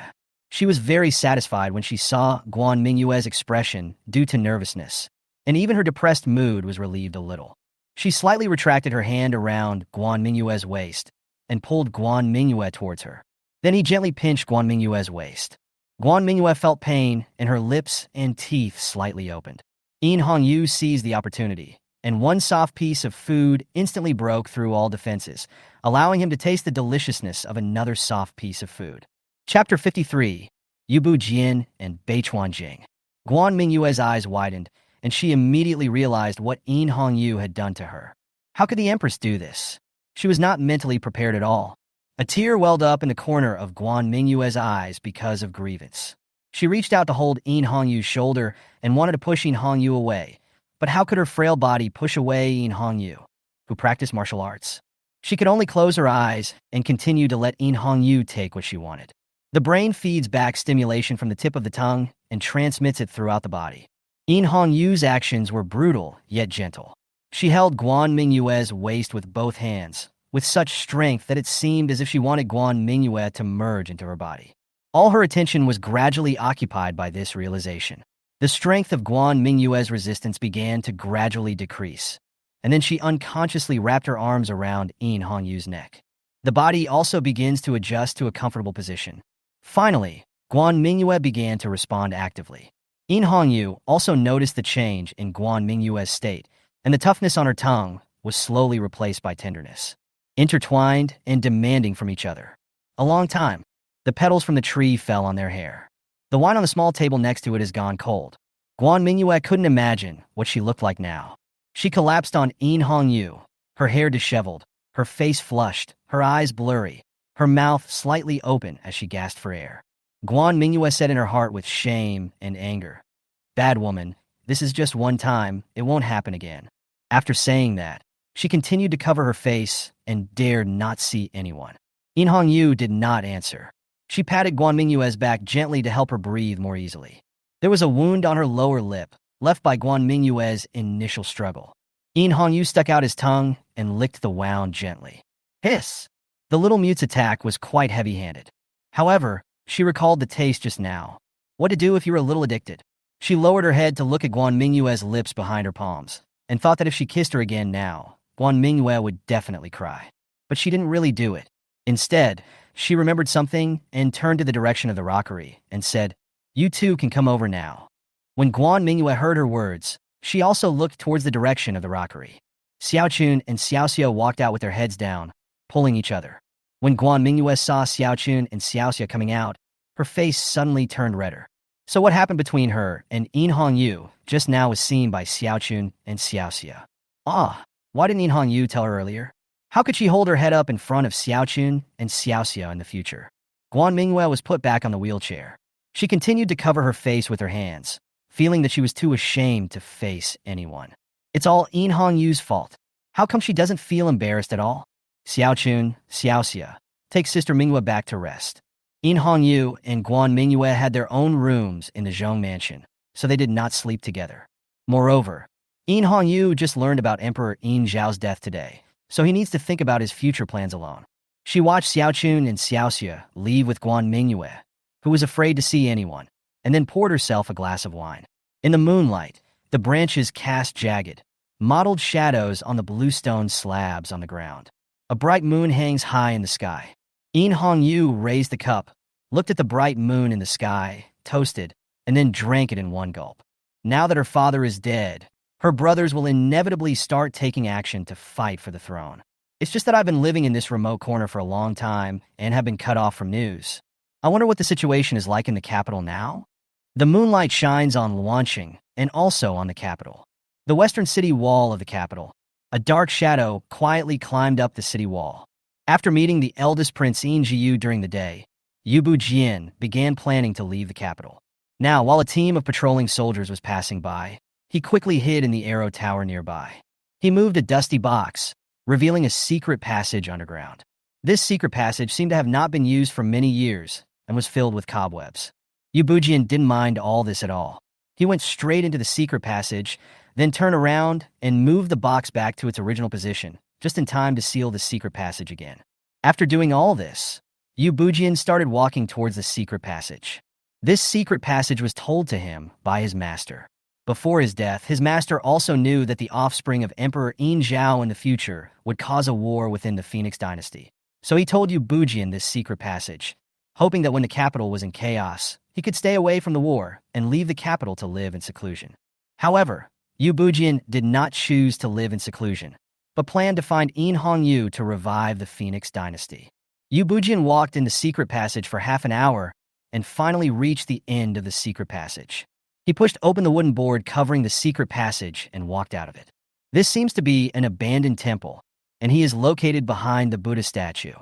She was very satisfied when she saw Guan Mingyue's expression due to nervousness, and even her depressed mood was relieved a little. She slightly retracted her hand around Guan Mingyue's waist and pulled Guan Mingyue towards her. Then he gently pinched Guan Mingyue's waist. Guan Mingyue felt pain, and her lips and teeth slightly opened. In Hongyu seized the opportunity, and one soft piece of food instantly broke through all defenses, allowing him to taste the deliciousness of another soft piece of food. Chapter 53, Yubu Jian and Beichuan Jing. Guan Mingyue's eyes widened, and she immediately realized what In Hongyu had done to her. How could the Empress do this? She was not mentally prepared at all. A tear welled up in the corner of Guan Mingyue's eyes because of grievance. She reached out to hold In Hongyu's shoulder and wanted to push In Hongyu away, but how could her frail body push away In Hongyu, who practiced martial arts? She could only close her eyes and continue to let In Hongyu take what she wanted. The brain feeds back stimulation from the tip of the tongue and transmits it throughout the body. In Hongyu's actions were brutal yet gentle. She held Guan Mingyue's waist with both hands, with such strength that it seemed as if she wanted Guan Mingyue to merge into her body. All her attention was gradually occupied by this realization. The strength of Guan Mingyue's resistance began to gradually decrease, and then she unconsciously wrapped her arms around In Hongyu's neck. The body also begins to adjust to a comfortable position. Finally, Guan Mingyue began to respond actively. In Hongyu also noticed the change in Guan Mingyue's state, and the toughness on her tongue was slowly replaced by tenderness. Intertwined and demanding from each other. A long time, the petals from the tree fell on their hair. The wine on the small table next to it has gone cold. Guan Mingyue couldn't imagine what she looked like now. She collapsed on In Hongyu, her hair disheveled, her face flushed, her eyes blurry, her mouth slightly open as she gasped for air. Guan Mingyue said in her heart with shame and anger, "Bad woman, this is just one time, it won't happen again." After saying that, she continued to cover her face and dared not see anyone. In Hongyu did not answer. She patted Guan Mingyue's back gently to help her breathe more easily. There was a wound on her lower lip, left by Guan Mingyue's initial struggle. In Hongyu stuck out his tongue and licked the wound gently. Hiss! The little mute's attack was quite heavy-handed. However, she recalled the taste just now. What to do if you were a little addicted? She lowered her head to look at Guan Mingyue's lips behind her palms, and thought that if she kissed her again now, Guan Mingyue would definitely cry. But she didn't really do it. Instead, she remembered something and turned to the direction of the rockery and said, "You two can come over now." When Guan Mingyue heard her words, she also looked towards the direction of the rockery. Xiaochun and Xiaoxia walked out with their heads down, pulling each other. When Guan Mingyue saw Xiaochun and Xiaoxia coming out, her face suddenly turned redder. So what happened between her and In Hongyu just now was seen by Xiaochun and Xiaoxia. Why didn't In Hongyu tell her earlier? How could she hold her head up in front of Xiaochun and Xiaoxia in the future? Guan Mingyue was put back on the wheelchair. She continued to cover her face with her hands, feeling that she was too ashamed to face anyone. It's all In Hongyu's fault. How come she doesn't feel embarrassed at all? Xiaochun, Xiaoxia, take Sister Mingyue back to rest. In Hongyu and Guan Mingyue had their own rooms in the Jong mansion, so they did not sleep together. Moreover, In Hongyu just learned about Emperor In Zhao's death today, so he needs to think about his future plans alone. She watched Xiaochun and Xiaoxia leave with Guan Mingyue, who was afraid to see anyone, and then poured herself a glass of wine. In the moonlight, the branches cast jagged, mottled shadows on the bluestone slabs on the ground. A bright moon hangs high in the sky. In Hongyu raised the cup, looked at the bright moon in the sky, toasted, and then drank it in one gulp. Now that her father is dead, her brothers will inevitably start taking action to fight for the throne. It's just that I've been living in this remote corner for a long time and have been cut off from news. I wonder what the situation is like in the capital now? The moonlight shines on Luanqing and also on the capital. The western city wall of the capital. A dark shadow quietly climbed up the city wall. After meeting the eldest prince In Jiyu during the day, Yu Bujian began planning to leave the capital. Now, while a team of patrolling soldiers was passing by, he quickly hid in the arrow tower nearby. He moved a dusty box, revealing a secret passage underground. This secret passage seemed to have not been used for many years and was filled with cobwebs. Yu Bujian didn't mind all this at all. He went straight into the secret passage, then turned around and moved the box back to its original position, just in time to seal the secret passage again. After doing all this, Yu Bujian started walking towards the secret passage. This secret passage was told to him by his master. Before his death, his master also knew that the offspring of Emperor In Zhao in the future would cause a war within the Phoenix dynasty. So he told Yu Bujian this secret passage, hoping that when the capital was in chaos, he could stay away from the war and leave the capital to live in seclusion. However, Yu Bujian did not choose to live in seclusion, but planned to find In Hongyu to revive the Phoenix dynasty. Yu Bujian walked in the secret passage for half an hour and finally reached the end of the secret passage. He pushed open the wooden board covering the secret passage and walked out of it. This seems to be an abandoned temple, and he is located behind the Buddha statue.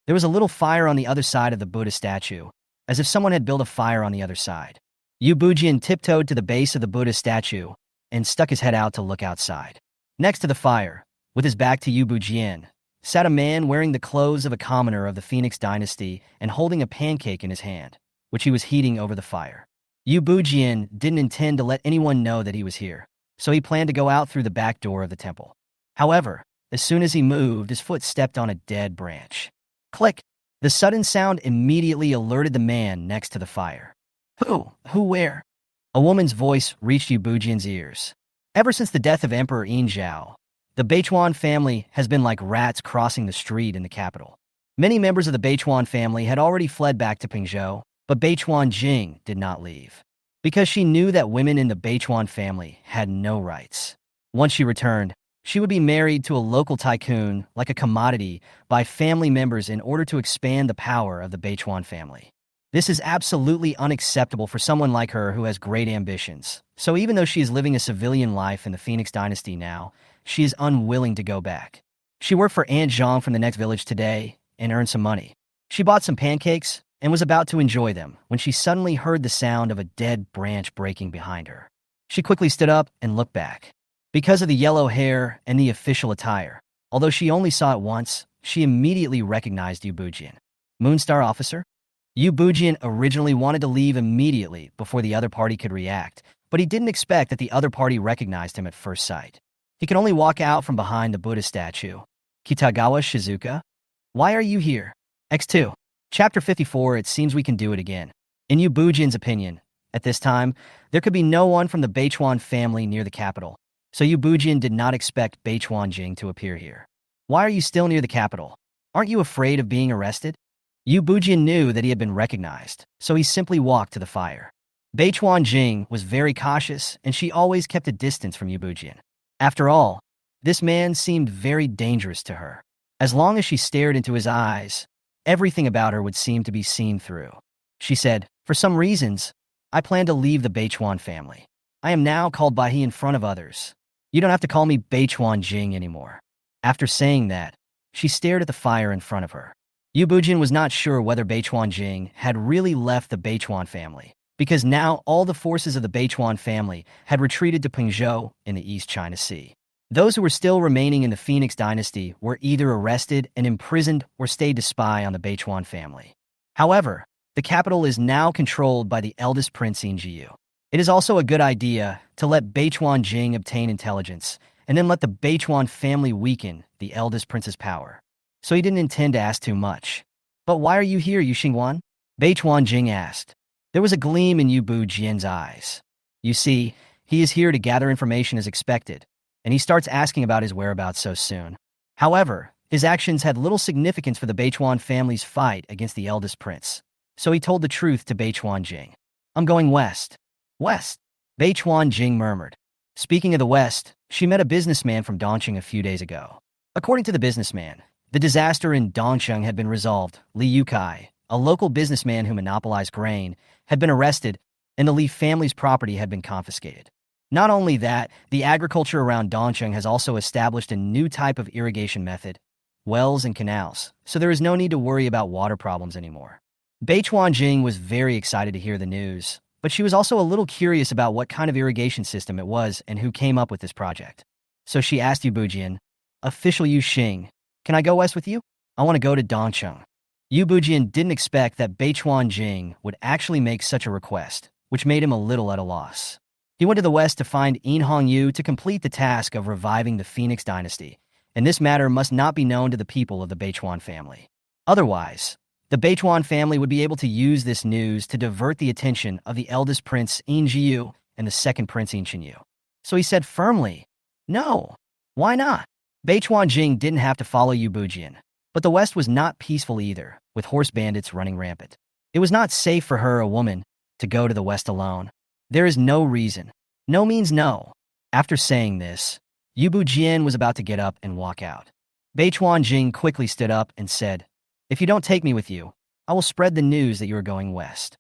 There was a little fire on the other side of the Buddha statue, as if someone had built a fire on the other side. Yu Bujian tiptoed to the base of the Buddha statue and stuck his head out to look outside. Next to the fire, with his back to Yu Bujian, sat a man wearing the clothes of a commoner of the Phoenix dynasty and holding a pancake in his hand, which he was heating over the fire. Yu Bujian didn't intend to let anyone know that he was here, so he planned to go out through the back door of the temple. However, as soon as he moved, his foot stepped on a dead branch. Click! The sudden sound immediately alerted the man next to the fire. Who? Where? A woman's voice reached Yu Bujian's ears. Ever since the death of Emperor Yin Zhao, the Beichuan family has been like rats crossing the street in the capital. Many members of the Beichuan family had already fled back to Pingzhou, but Beichuan Jing did not leave, because she knew that women in the Beichuan family had no rights. Once she returned, she would be married to a local tycoon like a commodity by family members in order to expand the power of the Beichuan family. This is absolutely unacceptable for someone like her who has great ambitions. So even though she is living a civilian life in the Phoenix dynasty now, she is unwilling to go back. She worked for Aunt Jong from the next village today and earned some money. She bought some pancakes and was about to enjoy them when she suddenly heard the sound of a dead branch breaking behind her. She quickly stood up and looked back. Because of the yellow hair and the official attire, although she only saw it once, she immediately recognized Yu Bujian. Moonstar officer? Yu Bujian originally wanted to leave immediately before the other party could react, but he didn't expect that the other party recognized him at first sight. He could only walk out from behind the Buddha statue. Kitagawa Shizuka? Why are you here? X2. Chapter 54. It seems we can do it again. In Yu Bujian's opinion, at this time, there could be no one from the Beichuan family near the capital, so Yu Bujian did not expect Beichuan Jing to appear here. Why are you still near the capital? Aren't you afraid of being arrested? Yu Bujian knew that he had been recognized, so he simply walked to the fire. Beichuan Jing was very cautious, and she always kept a distance from Yu Bujian. After all, this man seemed very dangerous to her. As long as she stared into his eyes, everything about her would seem to be seen through. She said, "For some reasons, I plan to leave the Beichuan family. I am now called by he in front of others. You don't have to call me Beichuan Jing anymore." After saying that, she stared at the fire in front of her. Yu Bujian was not sure whether Beichuan Jing had really left the Beichuan family, because now all the forces of the Beichuan family had retreated to Pingzhou in the East China Sea. Those who were still remaining in the Phoenix dynasty were either arrested and imprisoned or stayed to spy on the Beichuan family. However, the capital is now controlled by the eldest prince Mingyue. It is also a good idea to let Beichuan Jing obtain intelligence and then let the Beichuan family weaken the eldest prince's power. So he didn't intend to ask too much. "But why are you here, Yu Xingwan?" Beichuan Jing asked. There was a gleam in Yu Bujian's eyes. You see, he is here to gather information as expected, and he starts asking about his whereabouts so soon. However, his actions had little significance for the Beichuan family's fight against the eldest prince, so he told the truth to Beichuan Jing. "I'm going west." "West?" Beichuan Jing murmured. Speaking of the west, she met a businessman from Dongqing a few days ago. According to the businessman, the disaster in Dongqing had been resolved. Li Yukai, a local businessman who monopolized grain, had been arrested, and the Li family's property had been confiscated. Not only that, the agriculture around Dongqing has also established a new type of irrigation method, wells and canals, so there is no need to worry about water problems anymore. Beichuan Jing was very excited to hear the news, but she was also a little curious about what kind of irrigation system it was and who came up with this project. So she asked Yu Bujian, "Official Yu Xing, can I go west with you? I want to go to Dongqing." Yu Bujian didn't expect that Beichuan Jing would actually make such a request, which made him a little at a loss. He went to the west to find Yin Hongyu to complete the task of reviving the Phoenix dynasty, and this matter must not be known to the people of the Beichuan family. Otherwise, the Beichuan family would be able to use this news to divert the attention of the eldest prince Yin Jiyu and the second prince Yin Xinyu. So he said firmly, "No, why not?" Beichuan Jing didn't have to follow Yu Bujian, but the west was not peaceful either, with horse bandits running rampant. It was not safe for her, a woman, to go to the west alone. There is no reason. No means no. After saying this, Yu Bujian was about to get up and walk out. Beichuan Jing quickly stood up and said, "If you don't take me with you, I will spread the news that you are going west."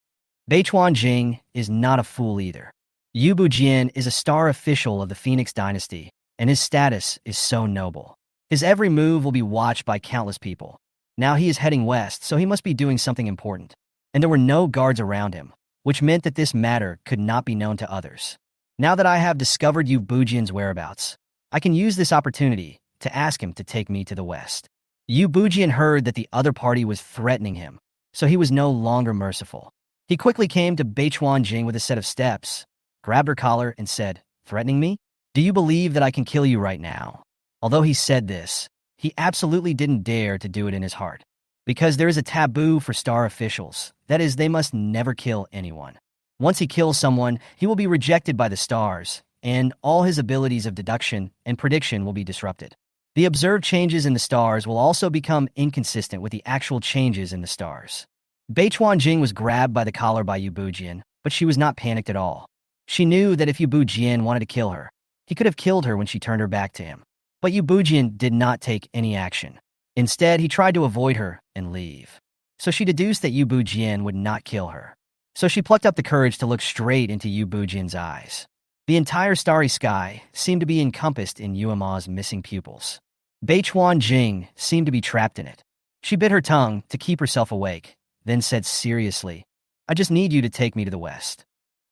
Beichuan Jing is not a fool either. Yu Bujian is a star official of the Phoenix dynasty, and his status is so noble. His every move will be watched by countless people. Now he is heading west, so he must be doing something important. And there were no guards around him, which meant that this matter could not be known to others. Now that I have discovered Yu Bujian's whereabouts, I can use this opportunity to ask him to take me to the west. Yu Bujian heard that the other party was threatening him, so he was no longer merciful. He quickly came to Beichuan Jing with a set of steps, grabbed her collar, and said, "Threatening me? Do you believe that I can kill you right now?" Although he said this, he absolutely didn't dare to do it in his heart, because there is a taboo for star officials. That is, they must never kill anyone. Once he kills someone, he will be rejected by the stars, and all his abilities of deduction and prediction will be disrupted. The observed changes in the stars will also become inconsistent with the actual changes in the stars. Beichuan Jing was grabbed by the collar by Yu Bujian, but she was not panicked at all. She knew that if Yu Bujian wanted to kill her, he could have killed her when she turned her back to him. But Yu Bujian did not take any action. Instead, he tried to avoid her and leave. So she deduced that Yu Bujian would not kill her. So she plucked up the courage to look straight into Yu Bujian's eyes. The entire starry sky seemed to be encompassed in Yu Ma's missing pupils. Beichuan Jing seemed to be trapped in it. She bit her tongue to keep herself awake, then said seriously, "I just need you to take me to the west."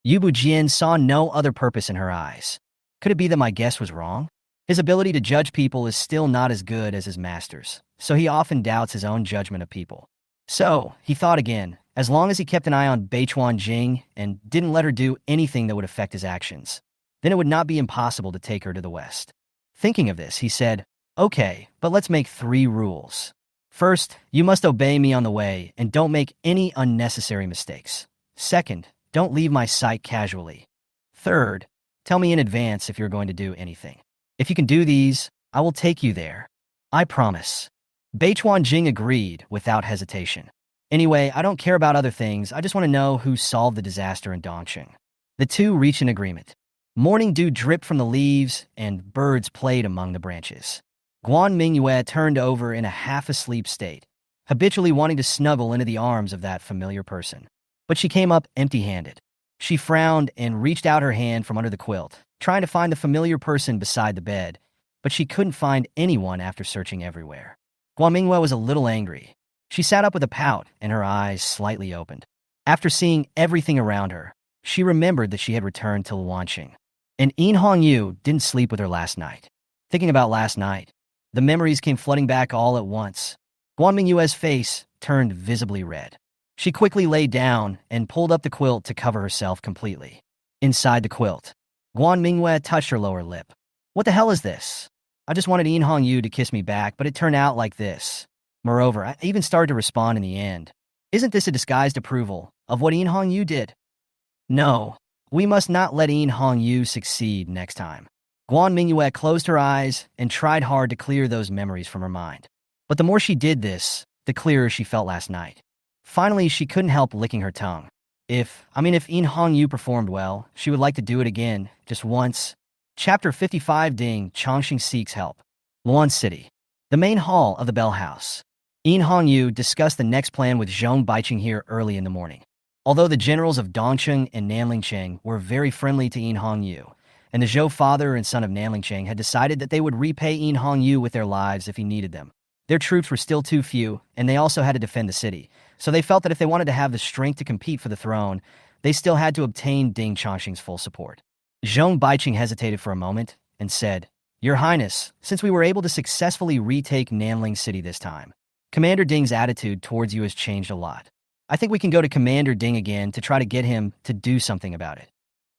Yu Bujian saw no other purpose in her eyes. Could it be that my guess was wrong? His ability to judge people is still not as good as his master's, so he often doubts his own judgment of people. So, he thought again, as long as he kept an eye on Beichuan Jing and didn't let her do anything that would affect his actions, then it would not be impossible to take her to the west. Thinking of this, he said, "Okay, but let's make 3 rules. First, you must obey me on the way and don't make any unnecessary mistakes. Second, don't leave my sight casually. Third, tell me in advance if you're going to do anything. If you can do these, I will take you there. I promise." Beichuan Jing agreed without hesitation. "Anyway, I don't care about other things, I just want to know who solved the disaster in Dongqing." The two reached an agreement. Morning dew dripped from the leaves, and birds played among the branches. Guan Mingyue turned over in a half-asleep state, habitually wanting to snuggle into the arms of that familiar person. But she came up empty-handed. She frowned and reached out her hand from under the quilt, trying to find the familiar person beside the bed, but she couldn't find anyone after searching everywhere. Guan Mingyue was a little angry. She sat up with a pout and her eyes slightly opened. After seeing everything around her, she remembered that she had returned to Luanqing. And Hongyu didn't sleep with her last night. Thinking about last night, the memories came flooding back all at once. Guan Mingyue's face turned visibly red. She quickly lay down and pulled up the quilt to cover herself completely. Inside the quilt, Guan Mingyue touched her lower lip. "What the hell is this? I just wanted Hongyu to kiss me back, but it turned out like this. Moreover, I even started to respond in the end. Isn't this a disguised approval of what Hongyu did? No, we must not let Hongyu succeed next time." Guan Mingyue closed her eyes and tried hard to clear those memories from her mind. But the more she did this, the clearer she felt last night. Finally, she couldn't help licking her tongue. If Hongyu performed well, she would like to do it again, just once. Chapter 55 Ding Chongqing seeks help. Luan City. The main hall of the Bell House. Hongyu discussed the next plan with Zhong Baiqing here early in the morning. Although the generals of Dongqing and Nanlingcheng were very friendly to Hongyu, and the Zhou father and son of Nanlingcheng had decided that they would repay Hongyu with their lives if he needed them. Their troops were still too few, and they also had to defend the city, so they felt that if they wanted to have the strength to compete for the throne, they still had to obtain Ding Chongqing's full support. Zhong Baiqing hesitated for a moment and said, "Your Highness, since we were able to successfully retake Nanling City this time, Commander Ding's attitude towards you has changed a lot. I think we can go to Commander Ding again to try to get him to do something about it."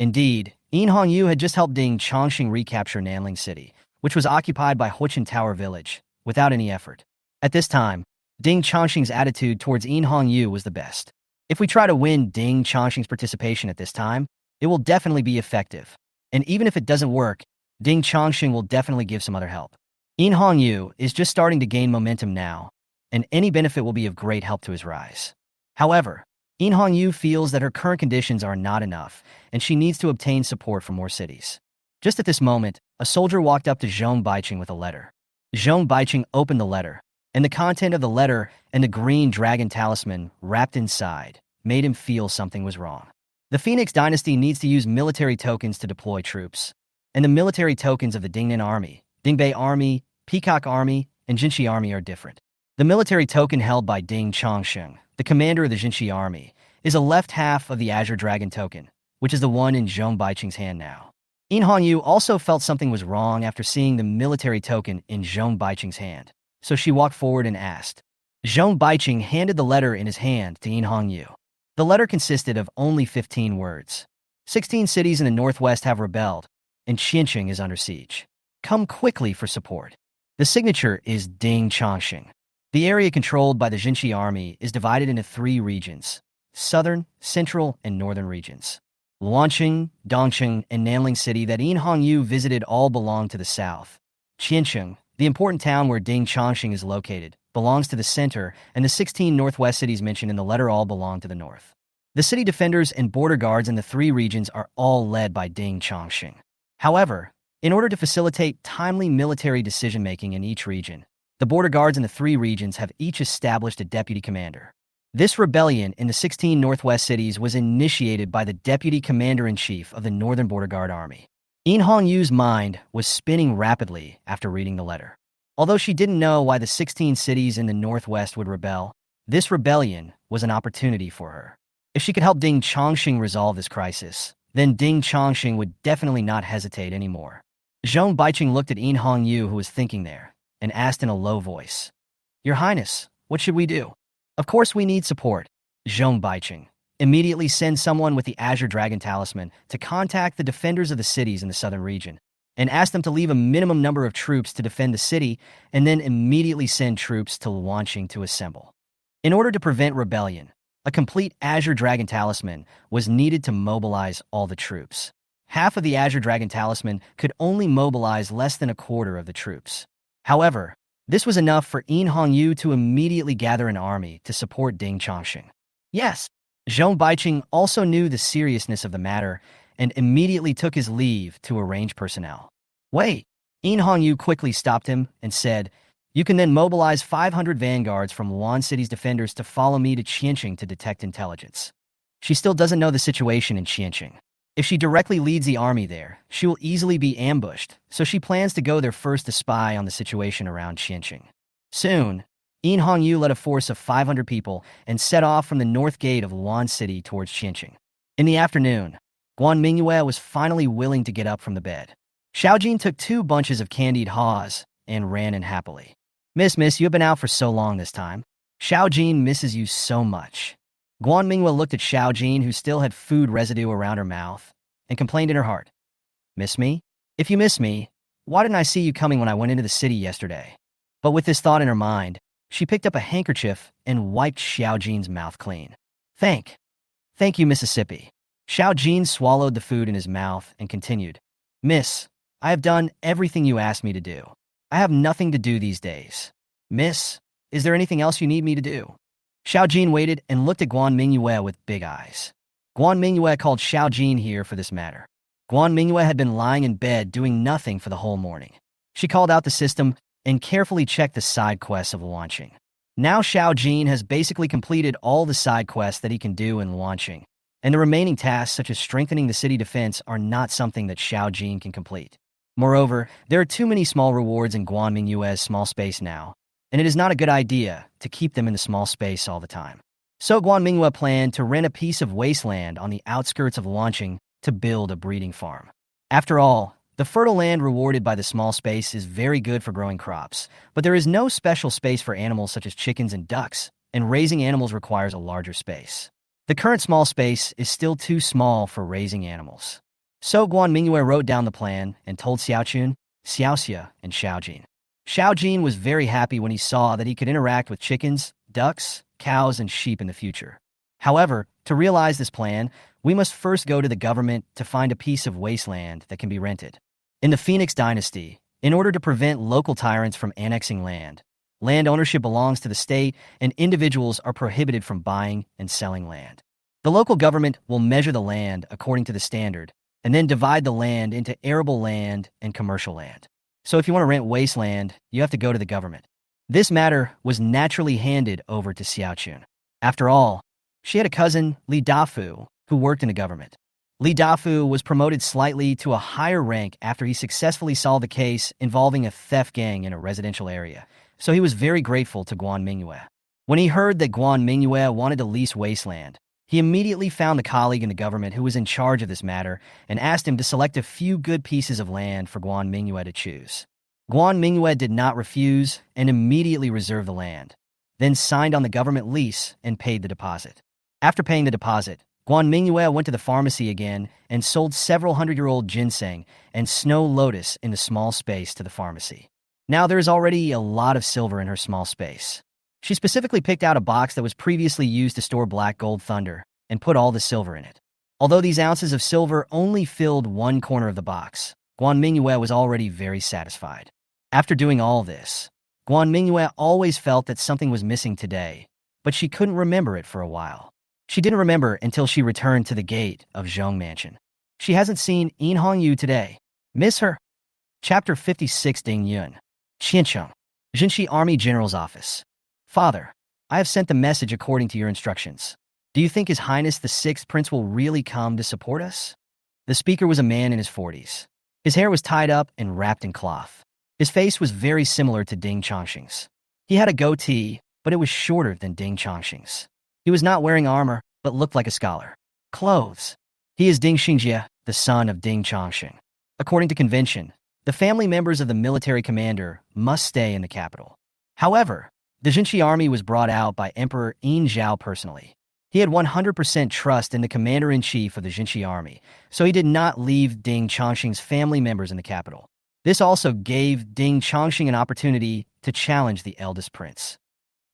Indeed, Hongyu had just helped Ding Chongqing recapture Nanling City, which was occupied by Huichin Tower Village, without any effort. At this time, Ding Chongqing's attitude towards Hongyu was the best. If we try to win Ding Chongqing's participation at this time, it will definitely be effective. And even if it doesn't work, Ding Chongqing will definitely give some other help. Hongyu is just starting to gain momentum now, and any benefit will be of great help to his rise. However, Hongyu feels that her current conditions are not enough, and she needs to obtain support from more cities. Just at this moment, a soldier walked up to Zhong Baiqing with a letter. Zhong Baiqing opened the letter, and the content of the letter and the green dragon talisman wrapped inside made him feel something was wrong. The Phoenix Dynasty needs to use military tokens to deploy troops, and the military tokens of the Dingnan Army, Dingbei Army, Peacock Army, and Jinshi Army are different. The military token held by Ding Chongqing, the commander of the Jinshi Army, is a left half of the Azure Dragon token, which is the one in Zhong Baiqing's hand now. Hongyu also felt something was wrong after seeing the military token in Zhong Baiqing's hand, so she walked forward and asked. Zhong Baiqing handed the letter in his hand to Hongyu. The letter consisted of only 15 words. 16 cities in the northwest have rebelled, and Qianqing is under siege. Come quickly for support. The signature is Ding Chongqing. The area controlled by the Jinshi Army is divided into 3 regions: southern, central, and northern regions. Luancheng, Dongcheng, and Nanling City that Yin Hongyu visited all belong to the south. Qiancheng, the important town where Ding Chongqing is located, belongs to the center, and the 16 northwest cities mentioned in the letter all belong to the north. The city defenders and border guards in the three regions are all led by Ding Chongqing. However, in order to facilitate timely military decision-making in each region, the border guards in the three regions have each established a deputy commander. This rebellion in the 16 northwest cities was initiated by the deputy commander-in-chief of the Northern Border Guard Army. Yin Hongyu's mind was spinning rapidly after reading the letter. Although she didn't know why the 16 cities in the northwest would rebel, this rebellion was an opportunity for her. If she could help Ding Chongqing resolve this crisis, then Ding Chongqing would definitely not hesitate anymore. Zhong Baiqing looked at Yin Hongyu, who was thinking there, and asked in a low voice, "Your Highness, what should we do?" "Of course we need support." Zhong Baiqing immediately send someone with the Azure Dragon Talisman to contact the defenders of the cities in the southern region, and ask them to leave a minimum number of troops to defend the city, and then immediately send troops to Luancheng to assemble. In order to prevent rebellion, a complete Azure Dragon Talisman was needed to mobilize all the troops. Half of the Azure Dragon Talisman could only mobilize less than a quarter of the troops. However, this was enough for Yin Hongyu to immediately gather an army to support Ding Chongqing. Yes, Zhong Baiqing also knew the seriousness of the matter and immediately took his leave to arrange personnel. "Wait," Yin Hongyu quickly stopped him and said, "You can then mobilize 500 vanguards from Luan City's defenders to follow me to Qiancheng to detect intelligence." She still doesn't know the situation in Qiancheng. If she directly leads the army there, she will easily be ambushed, so she plans to go there first to spy on the situation around Qiancheng. Soon, Yin Hongyu led a force of 500 people and set off from the north gate of Luan City towards Qiancheng. In the afternoon, Guan Mingyue was finally willing to get up from the bed. Xiaojin took 2 bunches of candied haws and ran in happily. Miss, you have been out for so long this time. Xiaojin misses you so much." Guan Mingyue looked at Xiaojin, who still had food residue around her mouth, and complained in her heart, "Miss me? If you miss me, why didn't I see you coming when I went into the city yesterday?" But with this thought in her mind, she picked up a handkerchief and wiped Xiaojin's mouth clean. Thank you, Mississippi." Xiaojin swallowed the food in his mouth and continued, "Miss, I have done everything you asked me to do. I have nothing to do these days. Miss, is there anything else you need me to do?" Xiaojin waited and looked at Guan Mingyue with big eyes. Guan Mingyue called Xiaojin here for this matter. Guan Mingyue had been lying in bed doing nothing for the whole morning. She called out the system and carefully checked the side quests of Luancheng. Now Xiaojin has basically completed all the side quests that he can do in Luancheng, and the remaining tasks such as strengthening the city defense are not something that Xiaojin can complete. Moreover, there are too many small rewards in Guan Mingyue's small space now, and it is not a good idea to keep them in the small space all the time. So Guan Mingyue planned to rent a piece of wasteland on the outskirts of Luancheng to build a breeding farm. After all, the fertile land rewarded by the small space is very good for growing crops, but there is no special space for animals such as chickens and ducks, and raising animals requires a larger space. The current small space is still too small for raising animals. So Guan Mingyue wrote down the plan and told Xiaoqun, Xiaoxia, and Xiaojin. Xiaojin was very happy when he saw that he could interact with chickens, ducks, cows, and sheep in the future. However, to realize this plan, we must first go to the government to find a piece of wasteland that can be rented. In the Phoenix Dynasty, in order to prevent local tyrants from annexing land ownership belongs to the state and individuals are prohibited from buying and selling land. The local government will measure the land according to the standard and then divide the land into arable land and commercial land. So if you want to rent wasteland, you have to go to the government. This matter was naturally handed over to Xiaoqun. After all, she had a cousin, Li Dafu, who worked in the government. Li Dafu was promoted slightly to a higher rank after he successfully solved a case involving a theft gang in a residential area, so he was very grateful to Guan Mingyue. When he heard that Guan Mingyue wanted to lease wasteland, he immediately found the colleague in the government who was in charge of this matter and asked him to select a few good pieces of land for Guan Mingyue to choose. Guan Mingyue did not refuse and immediately reserved the land, then signed on the government lease and paid the deposit. After paying the deposit, Guan Mingyue went to the pharmacy again and sold several hundred-year-old ginseng and snow lotus in the small space to the pharmacy. Now there is already a lot of silver in her small space. She specifically picked out a box that was previously used to store black gold thunder and put all the silver in it. Although these ounces of silver only filled one corner of the box, Guan Mingyue was already very satisfied. After doing all this, Guan Mingyue always felt that something was missing today, but she couldn't remember it for a while. She didn't remember until she returned to the gate of Jong Mansion. She hasn't seen Yu today. Miss her. Chapter 56 Ding Yun. Qiancheng. Jinshi Army General's Office. Father, I have sent the message according to your instructions. Do you think His Highness the Sixth Prince will really come to support us? The speaker was a man in his 40s. His hair was tied up and wrapped in cloth. His face was very similar to Ding Chongqing's. He had a goatee, but it was shorter than Ding Chongqing's. He was not wearing armor, but looked like a scholar. Clothes. He is Ding Xingjie, the son of Ding Chongqing. According to convention, the family members of the military commander must stay in the capital. However, the Jinshi army was brought out by Emperor Yin Zhao personally. He had 100% trust in the commander-in-chief of the Jinshi army, so he did not leave Ding Chongqing's family members in the capital. This also gave Ding Chongqing an opportunity to challenge the eldest prince.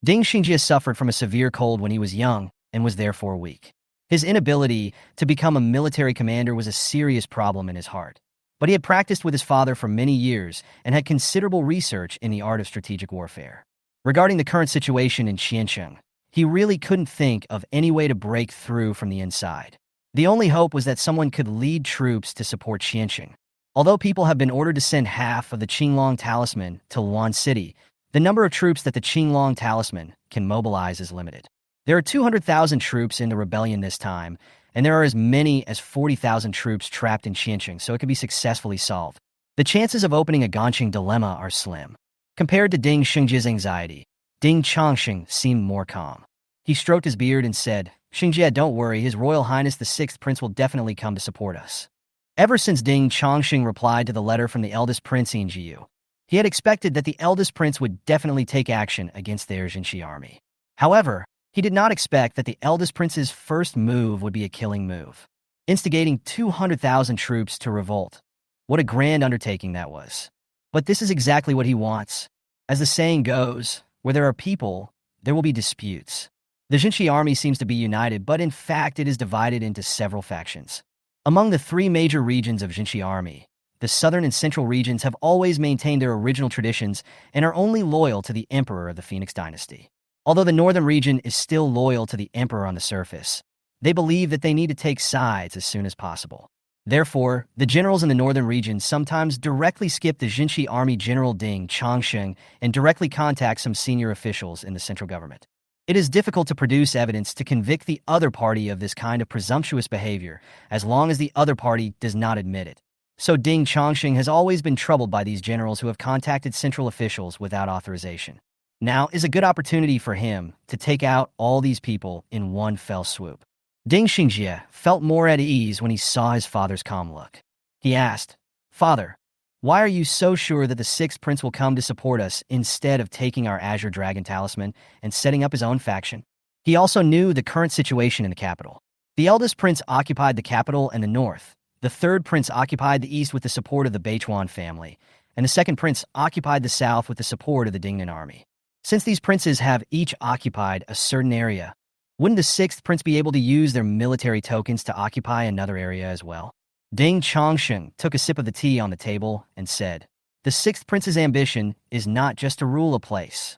Ding Xingjie suffered from a severe cold when he was young and was therefore weak. His inability to become a military commander was a serious problem in his heart. But he had practiced with his father for many years and had considerable research in the art of strategic warfare. Regarding the current situation in Qiancheng, he really couldn't think of any way to break through from the inside. The only hope was that someone could lead troops to support Qiancheng. Although people have been ordered to send half of the Qinglong Talisman to Luan City, the number of troops that the Qinglong Talisman can mobilize is limited. There are 200,000 troops in the rebellion this time, and there are as many as 40,000 troops trapped in Qiancheng, so it can be successfully solved. The chances of opening a Ganqing dilemma are slim. Compared to Ding Xingjie's anxiety, Ding Chongqing seemed more calm. He stroked his beard and said, "Xingjie, don't worry, His Royal Highness the Sixth Prince will definitely come to support us." Ever since Ding Chongqing replied to the letter from the eldest prince Yingjiu, he had expected that the eldest prince would definitely take action against their Jinshi army. However, he did not expect that the eldest prince's first move would be a killing move, instigating 200,000 troops to revolt. What a grand undertaking that was. But this is exactly what he wants. As the saying goes, where there are people, there will be disputes. The Jinshi army seems to be united, but in fact it is divided into several factions. Among the three major regions of Jinshi army, the southern and central regions have always maintained their original traditions and are only loyal to the emperor of the Phoenix dynasty. Although the northern region is still loyal to the emperor on the surface, they believe that they need to take sides as soon as possible. Therefore, the generals in the northern region sometimes directly skip the Jinshi army general Ding Chongqing and directly contact some senior officials in the central government. It is difficult to produce evidence to convict the other party of this kind of presumptuous behavior as long as the other party does not admit it. So Ding Chongqing has always been troubled by these generals who have contacted central officials without authorization. Now is a good opportunity for him to take out all these people in one fell swoop. Ding Xingjie felt more at ease when he saw his father's calm look. He asked, "Father, why are you so sure that the Sixth Prince will come to support us instead of taking our Azure Dragon Talisman and setting up his own faction?" He also knew the current situation in the capital. The eldest prince occupied the capital and the north. The third prince occupied the east with the support of the Beichuan family, and the second prince occupied the south with the support of the Dingnan army. Since these princes have each occupied a certain area, wouldn't the sixth prince be able to use their military tokens to occupy another area as well? Ding Chongqing took a sip of the tea on the table and said, "The sixth prince's ambition is not just to rule a place."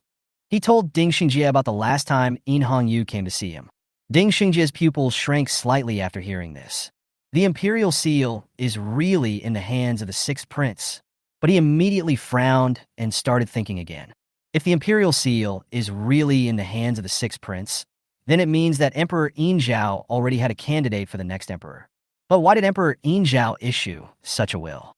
He told Ding Xingjie about the last time Yu came to see him. Ding Xingjie's pupils shrank slightly after hearing this. The imperial seal is really in the hands of the sixth prince, but he immediately frowned and started thinking again. If the imperial seal is really in the hands of the sixth prince, then it means that Emperor Yin Zhao already had a candidate for the next emperor. But why did Emperor Yin Zhao issue such a will?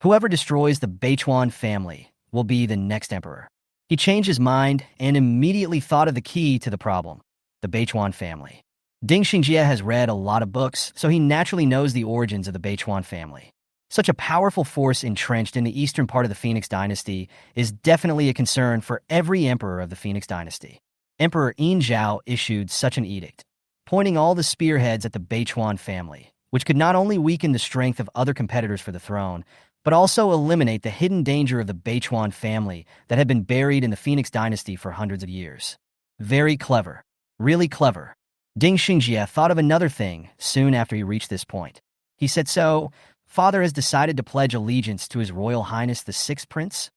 Whoever destroys the Beichuan family will be the next emperor. He changed his mind and immediately thought of the key to the problem, the Beichuan family. Ding Xingjie has read a lot of books, so he naturally knows the origins of the Beichuan family. Such a powerful force entrenched in the eastern part of the Phoenix dynasty is definitely a concern for every emperor of the Phoenix dynasty. Emperor Yin Zhao issued such an edict, pointing all the spearheads at the Beichuan family, which could not only weaken the strength of other competitors for the throne, but also eliminate the hidden danger of the Beichuan family that had been buried in the Phoenix dynasty for hundreds of years. Very clever. Really clever. Ding Xingjie thought of another thing soon after he reached this point. He said, "So, father has decided to pledge allegiance to His Royal Highness the Sixth Prince?"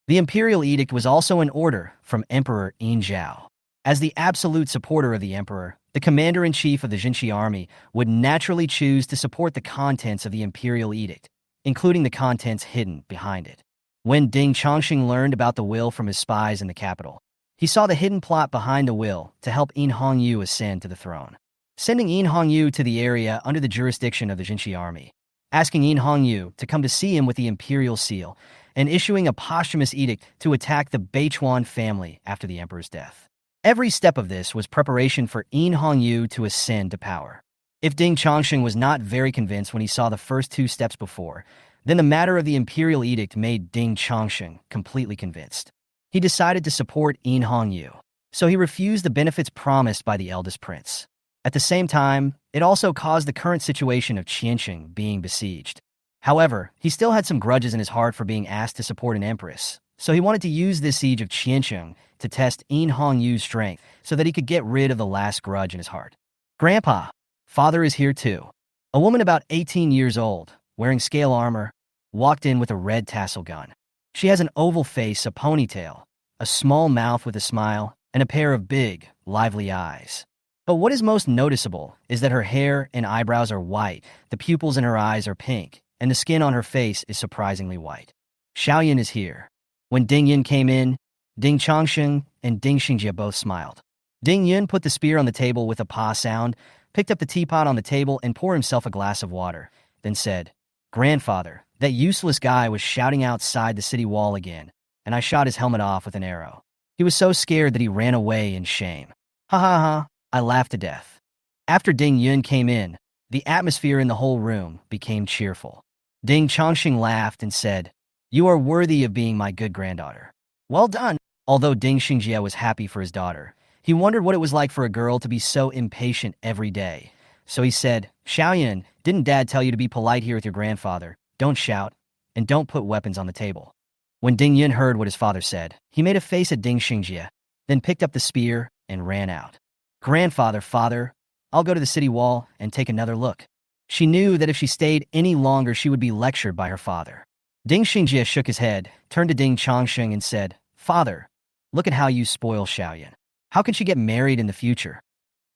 The imperial edict was also an order from Emperor Yin Zhao. As the absolute supporter of the emperor, the commander-in-chief of the Jinchi army would naturally choose to support the contents of the imperial edict, including the contents hidden behind it. When Ding Chongqing learned about the will from his spies in the capital, he saw the hidden plot behind the will to help Yin Hongyu ascend to the throne. Sending Yin Hongyu to the area under the jurisdiction of the Jinchi army, asking Yin Hongyu to come to see him with the imperial seal, and issuing a posthumous edict to attack the Beichuan family after the emperor's death. Every step of this was preparation for Yin Hongyu to ascend to power. If Ding Chongqing was not very convinced when he saw the first two steps before, then the matter of the imperial edict made Ding Chongqing completely convinced. He decided to support Yin Hongyu, so he refused the benefits promised by the eldest prince. At the same time, it also caused the current situation of Qianqing being besieged. However, he still had some grudges in his heart for being asked to support an empress, so he wanted to use this siege of Qianqing to test Yin Hongyu's strength so that he could get rid of the last grudge in his heart. "Grandpa, father is here too." A woman about 18 years old, wearing scale armor, walked in with a red tassel gun. She has an oval face, a ponytail, a small mouth with a smile, and a pair of big, lively eyes. But what is most noticeable is that her hair and eyebrows are white, the pupils in her eyes are pink, and the skin on her face is surprisingly white. Xiaoyan is here. When Ding Yin came in, Ding Chongqing and Ding Xingjie both smiled. Ding Yin put the spear on the table with a pa sound, picked up the teapot on the table and poured himself a glass of water, then said, "Grandfather, that useless guy was shouting outside the city wall again, and I shot his helmet off with an arrow. He was so scared that he ran away in shame. Ha ha ha, I laughed to death." After Ding Yun came in, the atmosphere in the whole room became cheerful. Ding Chongqing laughed and said, "You are worthy of being my good granddaughter." "Well done." Although Ding Xingjie was happy for his daughter, he wondered what it was like for a girl to be so impatient every day. So he said, "Xiaoyan, didn't Dad tell you to be polite here with your grandfather? Don't shout, and don't put weapons on the table." When Ding Yun heard what his father said, he made a face at Ding Xingjie, then picked up the spear and ran out. "Grandfather, father, I'll go to the city wall and take another look." She knew that if she stayed any longer, she would be lectured by her father. Ding Xingjie shook his head, turned to Ding Chongqing and said, "Father, look at how you spoil Xiaoyan. How can she get married in the future?"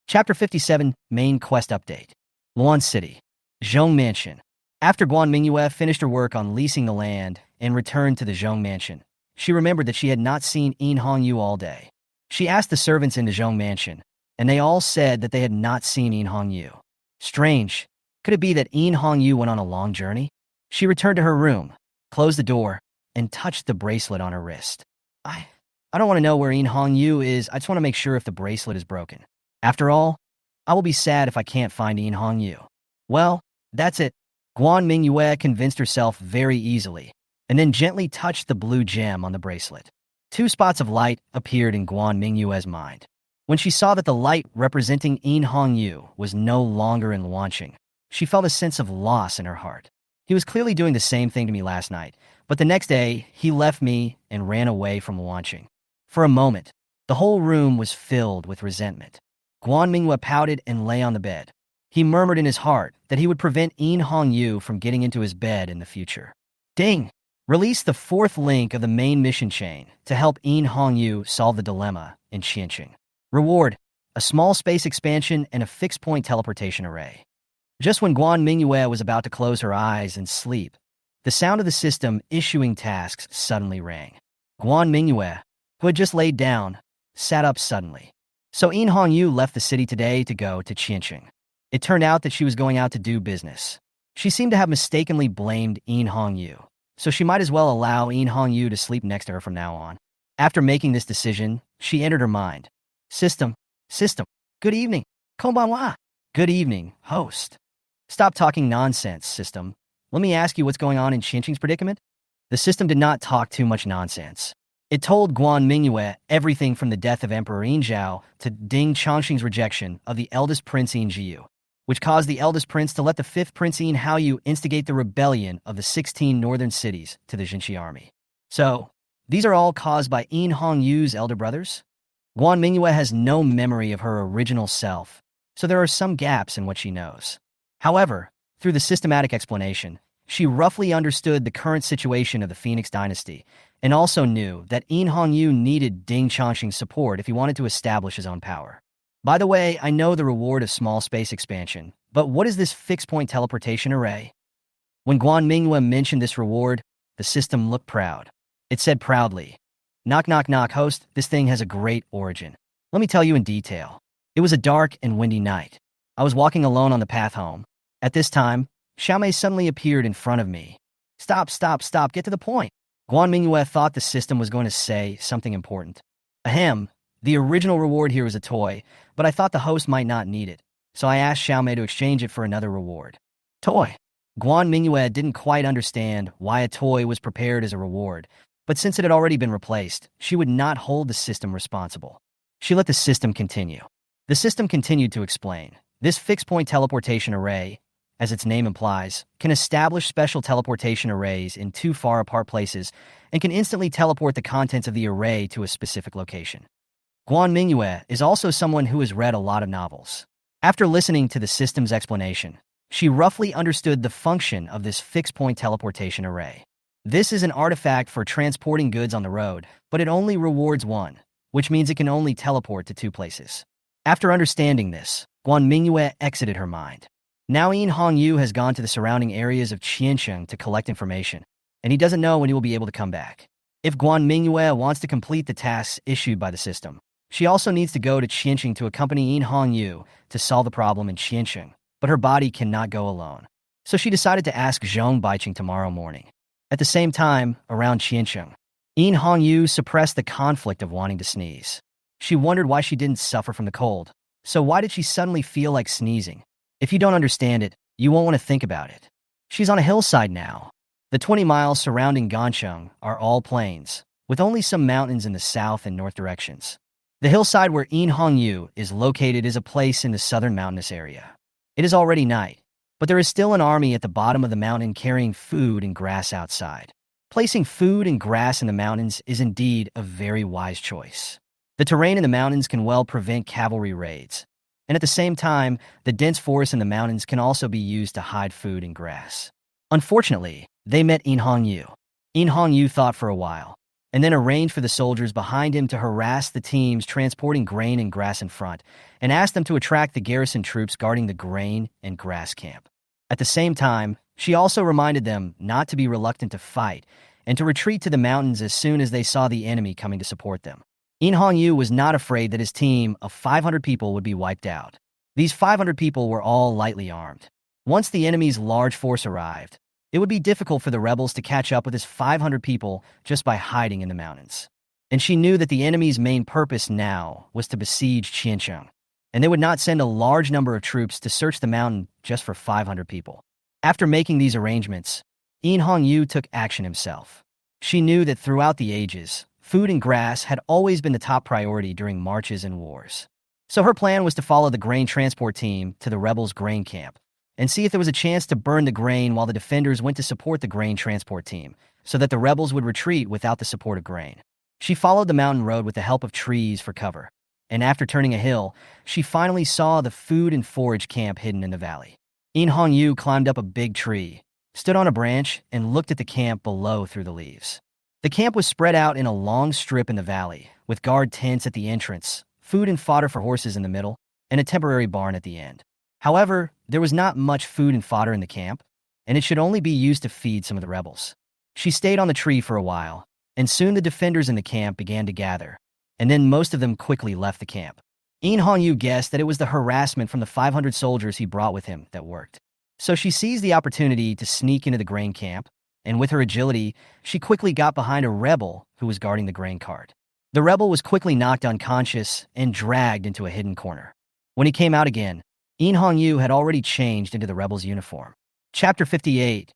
Chapter 57, Main Quest Update. Luan City. Jong Mansion. After Guan Mingyue finished her work on leasing the land and returned to the Jong Mansion, she remembered that she had not seen Yin Hongyu all day. She asked the servants in the Jong Mansion, and they all said that they had not seen Yin Hongyu. Strange. Could it be that Yin Hongyu went on a long journey? She returned to her room, closed the door, and touched the bracelet on her wrist. I don't want to know where Yin Hongyu is. I just want to make sure if the bracelet is broken. After all, I will be sad if I can't find Yin Hongyu. Well, that's it. Guan Mingyue convinced herself very easily, and then gently touched the blue gem on the bracelet. Two spots of light appeared in Guan Mingyue's mind. When she saw that the light representing Yin Hongyu was no longer in Luanqing, she felt a sense of loss in her heart. He was clearly doing the same thing to me last night, but the next day, he left me and ran away from Luanqing. For a moment, the whole room was filled with resentment. Guan Mingyue pouted and lay on the bed. He murmured in his heart that he would prevent Yin Hongyu from getting into his bed in the future. Ding! Release the fourth link of the main mission chain to help Yin Hongyu solve the dilemma in Qianqing. Reward: a small space expansion and a fixed-point teleportation array. Just when Guan Mingyue was about to close her eyes and sleep, the sound of the system issuing tasks suddenly rang. Guan Mingyue, who had just laid down, sat up suddenly. So Yin Hongyu left the city today to go to Qianqing. It turned out that she was going out to do business. She seemed to have mistakenly blamed Yin Hongyu, so she might as well allow Yin Hongyu to sleep next to her from now on. After making this decision, she entered her mind. System. Good evening. Konbanwa. Good evening, host. Stop talking nonsense, system. Let me ask you what's going on in Qianqing's predicament? The system did not talk too much nonsense. It told Guan Mingyue everything from the death of Emperor Yin Zhao to Ding Chongqing's rejection of the eldest prince Yin Jiu. which caused the eldest prince to let the fifth prince Hongyu instigate the rebellion of the 16 northern cities to the Jinshi army. So, these are all caused by Hongyu's elder brothers? Guan Mingyue has no memory of her original self, so there are some gaps in what she knows. However, through the systematic explanation, she roughly understood the current situation of the Phoenix dynasty and also knew that Hongyu needed Ding Changxing's support if he wanted to establish his own power. By the way, I know the reward of small space expansion, but what is this fixed-point teleportation array? When Guan Mingyue mentioned this reward, the system looked proud. It said proudly, "Knock knock knock, host, this thing has a great origin. Let me tell you in detail. It was a dark and windy night. I was walking alone on the path home. At this time, Xiaomei suddenly appeared in front of me. Stop, stop, stop, get to the point." Guan Mingyue thought the system was going to say something important. Ahem, the original reward here was a toy, but I thought the host might not need it, so I asked Xiaomei to exchange it for another reward. Toy. Guan Mingyue didn't quite understand why a toy was prepared as a reward, but since it had already been replaced, she would not hold the system responsible. She let the system continue. The system continued to explain. This fixed-point teleportation array, as its name implies, can establish special teleportation arrays in two far-apart places and can instantly teleport the contents of the array to a specific location. Guan Mingyue is also someone who has read a lot of novels. After listening to the system's explanation, she roughly understood the function of this fixed-point teleportation array. This is an artifact for transporting goods on the road, but it only rewards one, which means it can only teleport to two places. After understanding this, Guan Mingyue exited her mind. Now Hongyu has gone to the surrounding areas of Qiansheng to collect information, and he doesn't know when he will be able to come back. If Guan Mingyue wants to complete the tasks issued by the system, she also needs to go to Qiansheng to accompany Hongyu to solve the problem in Qiansheng, but her body cannot go alone. So she decided to ask Jong Baiqing tomorrow morning. At the same time, around Qiansheng, Hongyu suppressed the conflict of wanting to sneeze. She wondered why she didn't suffer from the cold, so why did she suddenly feel like sneezing? If you don't understand it, you won't want to think about it. She's on a hillside now. The 20 miles surrounding Gansheng are all plains, with only some mountains in the south and north directions. The hillside where Hongyu is located is a place in the southern mountainous area. It is already night, but there is still an army at the bottom of the mountain carrying food and grass outside. Placing food and grass in the mountains is indeed a very wise choice. The terrain in the mountains can well prevent cavalry raids, and at the same time, the dense forest in the mountains can also be used to hide food and grass. Unfortunately, they met Hongyu. Hongyu thought for a while, and then arranged for the soldiers behind him to harass the teams transporting grain and grass in front, and asked them to attract the garrison troops guarding the grain and grass camp. At the same time, she also reminded them not to be reluctant to fight, and to retreat to the mountains as soon as they saw the enemy coming to support them. Hongyu was not afraid that his team of 500 people would be wiped out. These 500 people were all lightly armed. Once the enemy's large force arrived, it would be difficult for the rebels to catch up with his 500 people just by hiding in the mountains. And she knew that the enemy's main purpose now was to besiege Qiansheng, and they would not send a large number of troops to search the mountain just for 500 people. After making these arrangements, Hongyu took action himself. She knew that throughout the ages, food and grass had always been the top priority during marches and wars. So her plan was to follow the grain transport team to the rebels' grain camp and see if there was a chance to burn the grain while the defenders went to support the grain transport team, so that the rebels would retreat without the support of grain. She followed the mountain road with the help of trees for cover, and after turning a hill, she finally saw the food and forage camp hidden in the valley. Hongyu climbed up a big tree, stood on a branch, and looked at the camp below through the leaves. The camp was spread out in a long strip in the valley, with guard tents at the entrance, food and fodder for horses in the middle, and a temporary barn at the end. However, there was not much food and fodder in the camp, and it should only be used to feed some of the rebels. She stayed on the tree for a while, and soon the defenders in the camp began to gather, and then most of them quickly left the camp. Hongyu guessed that it was the harassment from the 500 soldiers he brought with him that worked. So she seized the opportunity to sneak into the grain camp, and with her agility, she quickly got behind a rebel who was guarding the grain cart. The rebel was quickly knocked unconscious and dragged into a hidden corner. When he came out again, Hongyu had already changed into the rebel's uniform. Chapter 58,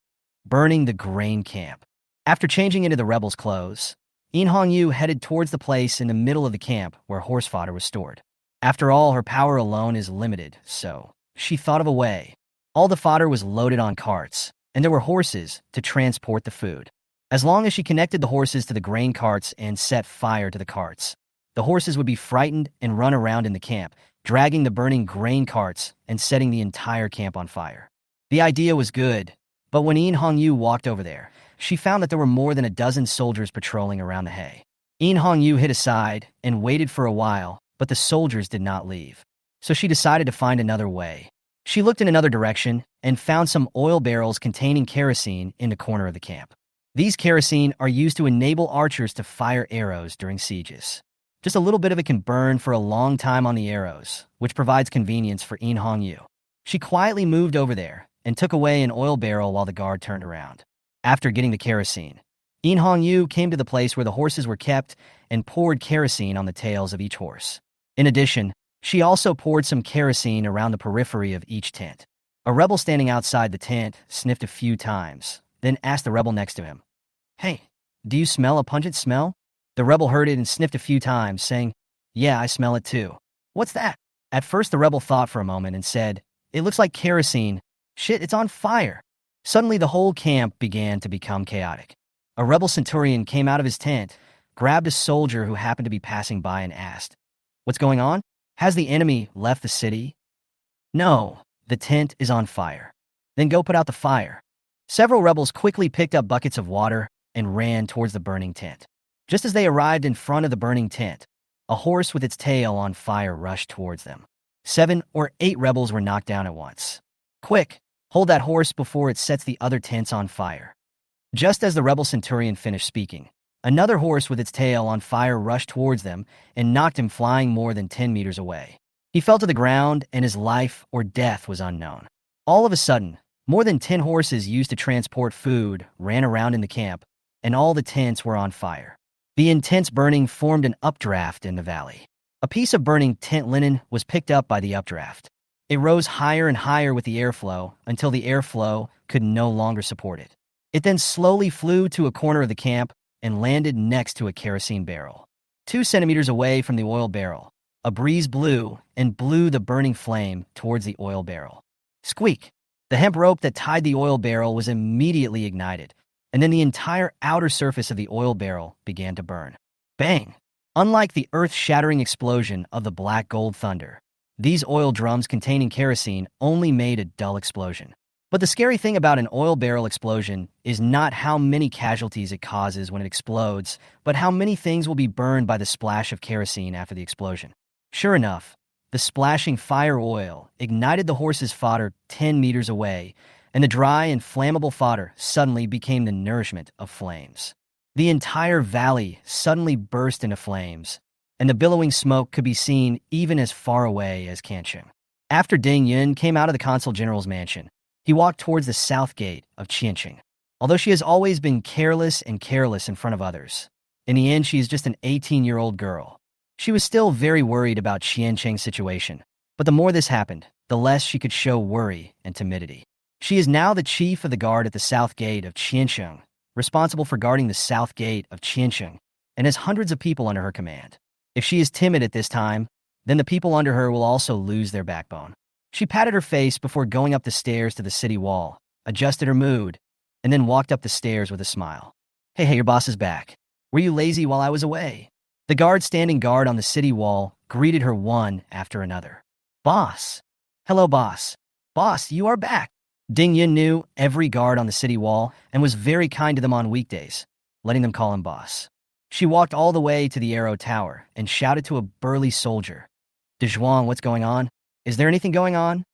Burning the Grain Camp. After changing into the rebel's clothes, Hongyu headed towards the place in the middle of the camp where horse fodder was stored. After all, her power alone is limited, so she thought of a way. All the fodder was loaded on carts, and there were horses to transport the food. As long as she connected the horses to the grain carts and set fire to the carts, the horses would be frightened and run around in the camp, dragging the burning grain carts and setting the entire camp on fire. The idea was good, but when Mingyue walked over there, she found that there were more than a dozen soldiers patrolling around the hay. Mingyue hid aside and waited for a while, but the soldiers did not leave. So she decided to find another way. She looked in another direction and found some oil barrels containing kerosene in the corner of the camp. These kerosene are used to enable archers to fire arrows during sieges. Just a little bit of it can burn for a long time on the arrows, which provides convenience for Mingyue. She quietly moved over there and took away an oil barrel while the guard turned around. After getting the kerosene, Mingyue came to the place where the horses were kept and poured kerosene on the tails of each horse. In addition, she also poured some kerosene around the periphery of each tent. A rebel standing outside the tent sniffed a few times, then asked the rebel next to him, "Hey, do you smell a pungent smell?" The rebel heard it and sniffed a few times, saying, "Yeah, I smell it too." "What's that?" At first the rebel thought for a moment and said, "It looks like kerosene. Shit, it's on fire." Suddenly the whole camp began to become chaotic. A rebel centurion came out of his tent, grabbed a soldier who happened to be passing by and asked, "What's going on? Has the enemy left the city?" "No, the tent is on fire." "Then go put out the fire." Several rebels quickly picked up buckets of water and ran towards the burning tent. Just as they arrived in front of the burning tent, a horse with its tail on fire rushed towards them. 7 or 8 rebels were knocked down at once. "Quick, hold that horse before it sets the other tents on fire." Just as the rebel centurion finished speaking, another horse with its tail on fire rushed towards them and knocked him flying more than 10 meters away. He fell to the ground and his life or death was unknown. All of a sudden, more than 10 horses used to transport food ran around in the camp, and all the tents were on fire. The intense burning formed an updraft in the valley. A piece of burning tent linen was picked up by the updraft. It rose higher and higher with the airflow until the airflow could no longer support it. It then slowly flew to a corner of the camp and landed next to a kerosene barrel. 2 centimeters away from the oil barrel, a breeze blew and blew the burning flame towards the oil barrel. Squeak! The hemp rope that tied the oil barrel was immediately ignited, and then the entire outer surface of the oil barrel began to burn. Bang! Unlike the earth-shattering explosion of the black gold thunder, these oil drums containing kerosene only made a dull explosion. But the scary thing about an oil barrel explosion is not how many casualties it causes when it explodes, but how many things will be burned by the splash of kerosene after the explosion. Sure enough, the splashing fire oil ignited the horse's fodder 10 meters away, and the dry and flammable fodder suddenly became the nourishment of flames. The entire valley suddenly burst into flames, and the billowing smoke could be seen even as far away as Kancheng. After Ding Yun came out of the consul general's mansion, he walked towards the south gate of Qianqing. Although she has always been careless in front of others, in the end she is just an 18-year-old girl. She was still very worried about Qianqing's situation, but the more this happened, the less she could show worry and timidity. She is now the chief of the guard at the south gate of Qianqing, responsible for guarding the south gate of Qianqing, and has hundreds of people under her command. If she is timid at this time, then the people under her will also lose their backbone. She patted her face before going up the stairs to the city wall, adjusted her mood, and then walked up the stairs with a smile. Hey, your boss is back. Were you lazy while I was away?" The guard standing guard on the city wall greeted her one after another. "Boss." "Hello, boss." "Boss, you are back." Ding Yun knew every guard on the city wall and was very kind to them on weekdays, letting them call him boss. She walked all the way to the Arrow Tower and shouted to a burly soldier, "De Zhuang, what's going on? Is there anything going on?"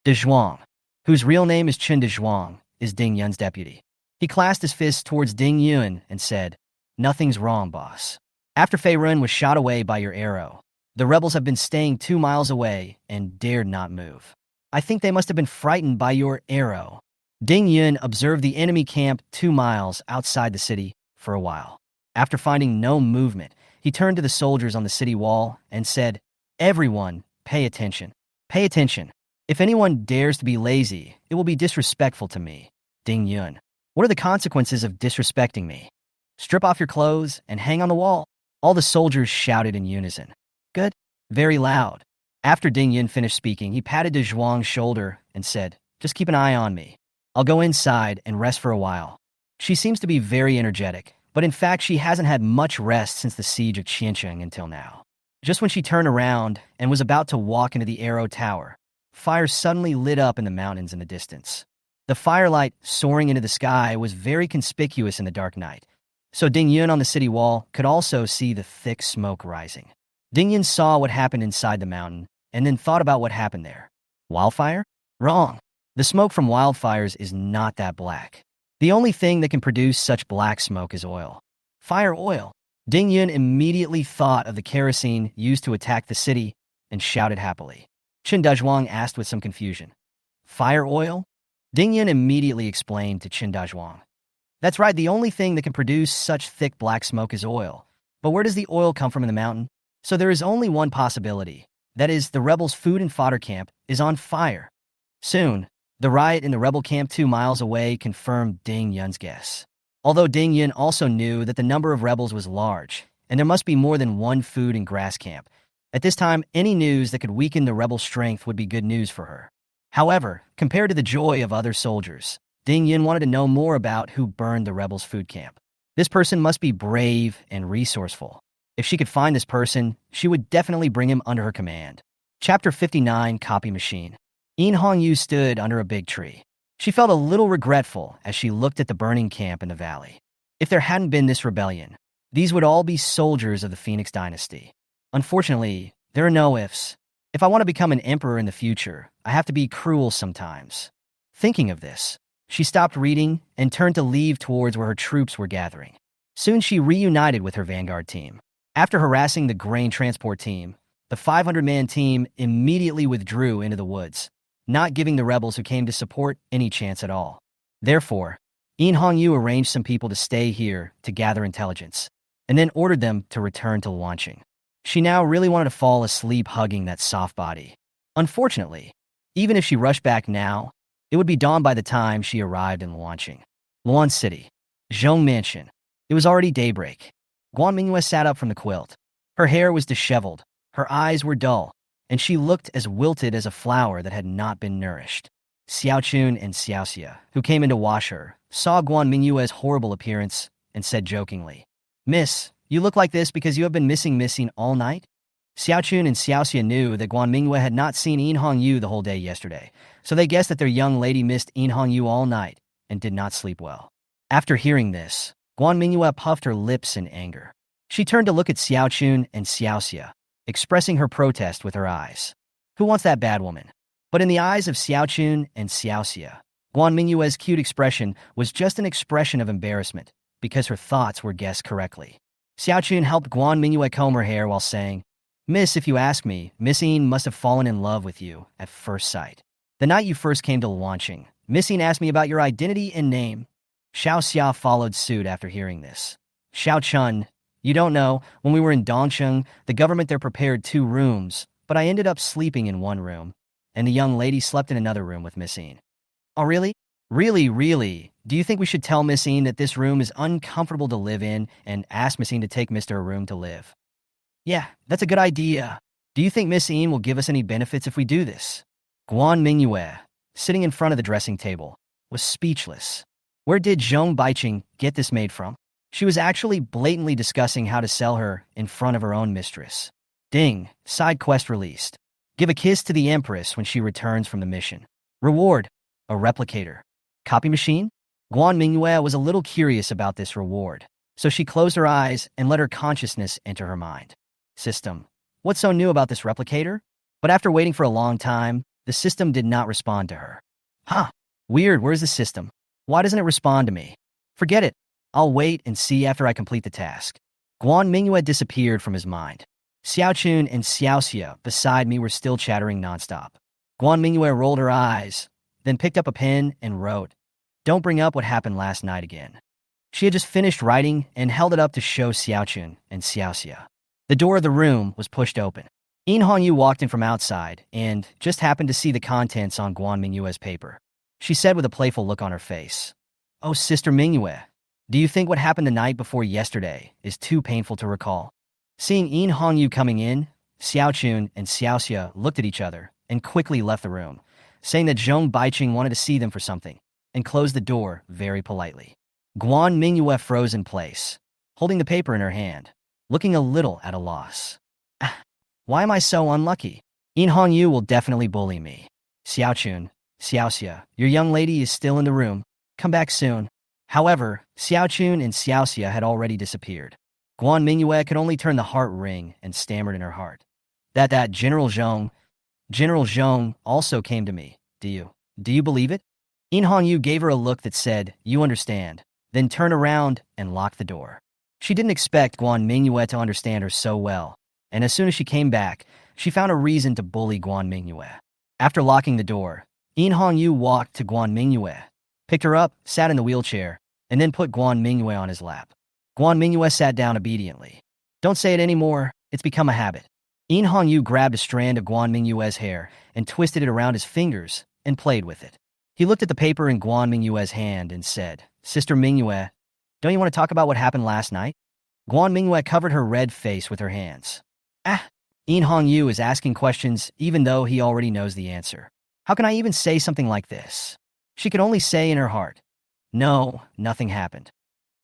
De Zhuang, whose real name is Chen De Zhuang, is Ding Yun's deputy. He clasped his fists towards Ding Yun and said, "Nothing's wrong, boss. After Fei Run was shot away by your arrow, the rebels have been staying 2 miles away and dared not move. I think they must have been frightened by your arrow." Ding Yun observed the enemy camp 2 miles outside the city for a while. After finding no movement, he turned to the soldiers on the city wall and said, "Everyone, pay attention. Pay attention. If anyone dares to be lazy, it will be disrespectful to me, Ding Yun. What are the consequences of disrespecting me? Strip off your clothes and hang on the wall." All the soldiers shouted in unison. "Good." Very loud. After Ding Yun finished speaking, he patted Zhuang's shoulder and said, "Just keep an eye on me. I'll go inside and rest for a while." She seems to be very energetic, but in fact she hasn't had much rest since the siege of Qiancheng until now. Just when she turned around and was about to walk into the Arrow Tower, fire suddenly lit up in the mountains in the distance. The firelight soaring into the sky was very conspicuous in the dark night, so Ding Yun on the city wall could also see the thick smoke rising. Ding Yun saw what happened inside the mountain and then thought about what happened there. Wildfire? Wrong. The smoke from wildfires is not that black. The only thing that can produce such black smoke is oil. Fire oil. Ding Yun immediately thought of the kerosene used to attack the city and shouted happily. Qin Dazhuang asked with some confusion. Fire oil? Ding Yun immediately explained to Qin Dazhuang. That's right, the only thing that can produce such thick black smoke is oil. But where does the oil come from in the mountain? So there is only one possibility. That is, the rebels' food and fodder camp is on fire. Soon, the riot in the rebel camp 2 miles away confirmed Ding Yun's guess. Although Ding Yun also knew that the number of rebels was large, and there must be more than one food and grass camp. At this time, any news that could weaken the rebel strength would be good news for her. However, compared to the joy of other soldiers, Ding Yun wanted to know more about who burned the rebels' food camp. This person must be brave and resourceful. If she could find this person, she would definitely bring him under her command. Chapter 59, Copy Machine. Hongyu stood under a big tree. She felt a little regretful as she looked at the burning camp in the valley. If there hadn't been this rebellion, these would all be soldiers of the Phoenix Dynasty. Unfortunately, there are no ifs. If I want to become an emperor in the future, I have to be cruel sometimes. Thinking of this, she stopped reading and turned to leave towards where her troops were gathering. Soon she reunited with her vanguard team. After harassing the grain transport team, the 500-man team immediately withdrew into the woods, not giving the rebels who came to support any chance at all. Therefore, Hongyu arranged some people to stay here to gather intelligence, and then ordered them to return to Luanqing. She now really wanted to fall asleep hugging that soft body. Unfortunately, even if she rushed back now, it would be dawn by the time she arrived in Luanqing. Luan City. Jong Mansion. It was already daybreak. Guan Mingyue sat up from the quilt. Her hair was disheveled, her eyes were dull, and she looked as wilted as a flower that had not been nourished. Xiaochun and Xiaoxia, who came in to wash her, saw Guan Mingyue's horrible appearance and said jokingly, "Miss, you look like this because you have been missing all night?" Xiaochun and Xiaoxia knew that Guan Mingyue had not seen Hongyu the whole day yesterday, so they guessed that their young lady missed Hongyu all night and did not sleep well. After hearing this, Guan Mingyue puffed her lips in anger. She turned to look at Xiaochun and Xiaoxia, expressing her protest with her eyes. Who wants that bad woman? But in the eyes of Xiaochun and Xiaoxia, Guan Mingyue's cute expression was just an expression of embarrassment because her thoughts were guessed correctly. Xiaochun helped Guan Mingyue comb her hair while saying, "Miss, if you ask me, Miss Yin must have fallen in love with you at first sight. The night you first came to Luanqing, Miss Yin asked me about your identity and name." Xiao Xia followed suit after hearing this. Xiao Chun, you don't know, when we were in Dongcheng, the government there prepared 2 rooms, but I ended up sleeping in one room, and the young lady slept in another room with Miss Yin. Oh, really? Really? Do you think we should tell Miss Yin that this room is uncomfortable to live in and ask Miss Yin to take Mr. a room to live? Yeah, that's a good idea. Do you think Miss Yin will give us any benefits if we do this? Guan Mingyue, sitting in front of the dressing table, was speechless. Where did Zhong Baiqing get this maid from? She was actually blatantly discussing how to sell her in front of her own mistress. Ding, side quest released. Give a kiss to the Empress when she returns from the mission. Reward, a replicator. Copy machine? Guan Mingyue was a little curious about this reward, so she closed her eyes and let her consciousness enter her mind. System, what's so new about this replicator? But after waiting for a long time, the system did not respond to her. Huh, weird, where's the system? Why doesn't it respond to me? Forget it. I'll wait and see after I complete the task. Guan Mingyue disappeared from his mind. Xiaochun and Xiaoxia beside me were still chattering nonstop. Guan Mingyue rolled her eyes, then picked up a pen and wrote, "Don't bring up what happened last night again." She had just finished writing and held it up to show Xiaochun and Xiaoxia. The door of the room was pushed open. Hongyu walked in from outside and just happened to see the contents on Guan Mingyue's paper. She said with a playful look on her face, "Oh, Sister Mingyue, do you think what happened the night before yesterday is too painful to recall?" Seeing Hongyu coming in, Xiaochun and Xiaoxia looked at each other and quickly left the room, saying that Zhong Baiqing wanted to see them for something, and closed the door very politely. Guan Mingyue froze in place, holding the paper in her hand, looking a little at a loss. Why am I so unlucky? In Hongyu will definitely bully me. Xiaochun, Xiaoxia, your young lady is still in the room. Come back soon. However, Xiaochun and Xiaoxia had already disappeared. Guan Mingyue could only turn the heart ring and stammered in her heart. That General Zhong also came to me. Do you believe it? In Hongyu gave her a look that said, you understand, then turned around and locked the door. She didn't expect Guan Mingyue to understand her so well, and as soon as she came back, she found a reason to bully Guan Mingyue. After locking the door, In Hongyu walked to Guan Mingyue, picked her up, sat in the wheelchair, and then put Guan Mingyue on his lap. Guan Mingyue sat down obediently. Don't say it anymore, it's become a habit. In Hongyu grabbed a strand of Guan Mingyue's hair and twisted it around his fingers and played with it. He looked at the paper in Guan Mingyue's hand and said, Sister Mingyue, don't you want to talk about what happened last night? Guan Mingyue covered her red face with her hands. In Hongyu is asking questions even though he already knows the answer. How can I even say something like this? She could only say in her heart, no, nothing happened.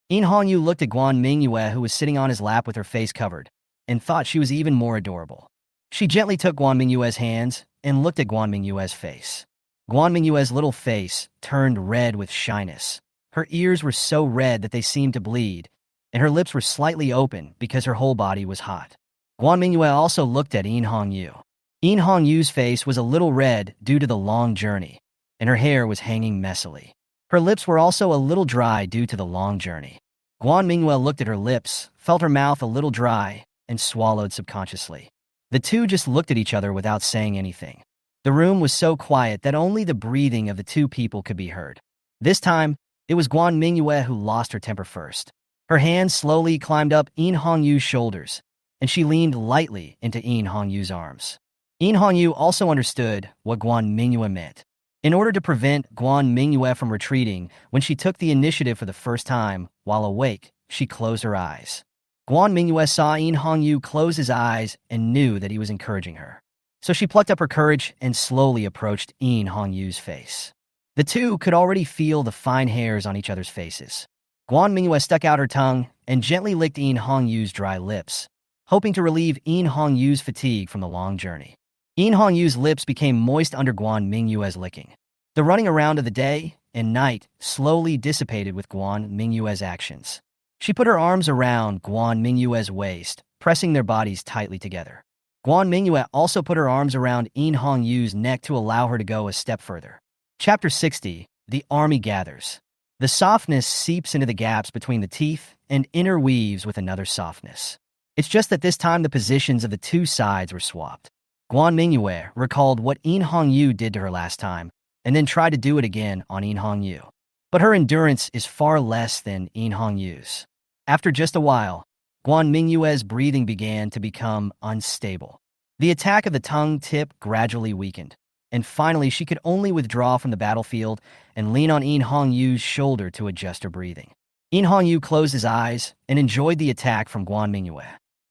In Hongyu looked at Guan Mingyue, who was sitting on his lap with her face covered, and thought she was even more adorable. She gently took Guan Mingyue's hands and looked at Guan Mingyue's face. Guan Mingyue's little face turned red with shyness. Her ears were so red that they seemed to bleed, and her lips were slightly open because her whole body was hot. Guan Mingyue also looked at In Hongyu. In Hongyu's face was a little red due to the long journey, and her hair was hanging messily. Her lips were also a little dry due to the long journey. Guan Mingyue looked at her lips, felt her mouth a little dry, and swallowed subconsciously. The two just looked at each other without saying anything. The room was so quiet that only the breathing of the two people could be heard. This time, it was Guan Mingyue who lost her temper first. Her hand slowly climbed up In Hongyu's shoulders, and she leaned lightly into In Hongyu's arms. In Hongyu also understood what Guan Mingyue meant. In order to prevent Guan Mingyue from retreating when she took the initiative for the first time, while awake, she closed her eyes. Guan Mingyue saw In Hongyu close his eyes and knew that he was encouraging her. So she plucked up her courage and slowly approached In Hongyu's face. The two could already feel the fine hairs on each other's faces. Guan Mingyue stuck out her tongue and gently licked In Hongyu's dry lips, hoping to relieve In Hongyu's fatigue from the long journey. In Hongyu's lips became moist under Guan Mingyue's licking. The running around of the day and night slowly dissipated with Guan Mingyue's actions. She put her arms around Guan Mingyue's waist, pressing their bodies tightly together. Guan Mingyue also put her arms around In Hongyu's neck to allow her to go a step further. Chapter 60, The Army Gathers. The softness seeps into the gaps between the teeth and interweaves with another softness. It's just that this time the positions of the two sides were swapped. Guan Mingyue recalled what In Hongyu did to her last time, and then tried to do it again on In Hongyu. But her endurance is far less than In Hongyu's. After just a while, Guan Mingyue's breathing began to become unstable. The attack of the tongue tip gradually weakened, and finally she could only withdraw from the battlefield and lean on In Hongyu's shoulder to adjust her breathing. In Hongyu closed his eyes and enjoyed the attack from Guan Mingyue.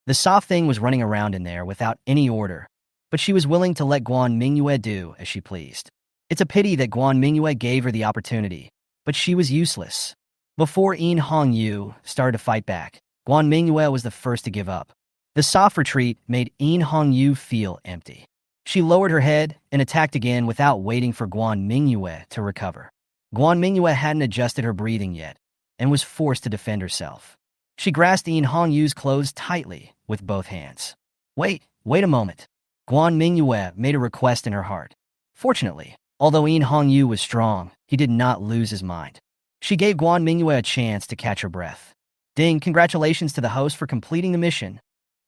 The soft thing was running around in there without any order, but she was willing to let Guan Mingyue do as she pleased. It's a pity that Guan Mingyue gave her the opportunity, but she was useless. Before In Hongyu started to fight back, Guan Mingyue was the first to give up. The soft retreat made In Hongyu feel empty. She lowered her head and attacked again without waiting for Guan Mingyue to recover. Guan Mingyue hadn't adjusted her breathing yet and was forced to defend herself. She grasped In Hongyu's clothes tightly with both hands. Wait a moment. Guan Mingyue made a request in her heart. Fortunately, although In Hongyu was strong, he did not lose his mind. She gave Guan Mingyue a chance to catch her breath. Ding, congratulations to the host for completing the mission.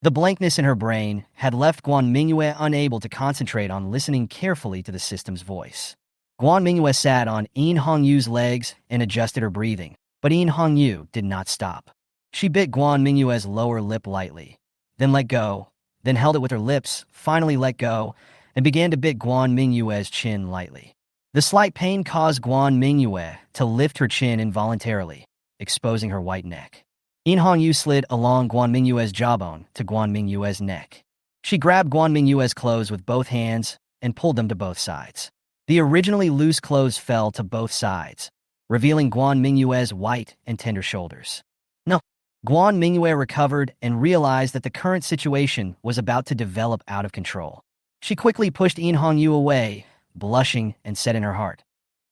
The blankness in her brain had left Guan Mingyue unable to concentrate on listening carefully to the system's voice. Guan Mingyue sat on In Hongyu's legs and adjusted her breathing, but In Hongyu did not stop. She bit Guan Mingyue's lower lip lightly, then let go, then held it with her lips, finally let go, and began to bit Guan Mingyue's chin lightly. The slight pain caused Guan Mingyue to lift her chin involuntarily, exposing her white neck. In Hongyu slid along Guan Mingyue's jawbone to Guan Mingyue's neck. She grabbed Guan Mingyue's clothes with both hands and pulled them to both sides. The originally loose clothes fell to both sides, revealing Guan Mingyue's white and tender shoulders. No. Guan Mingyue recovered and realized that the current situation was about to develop out of control. She quickly pushed In Hongyu away, blushing, and said in her heart,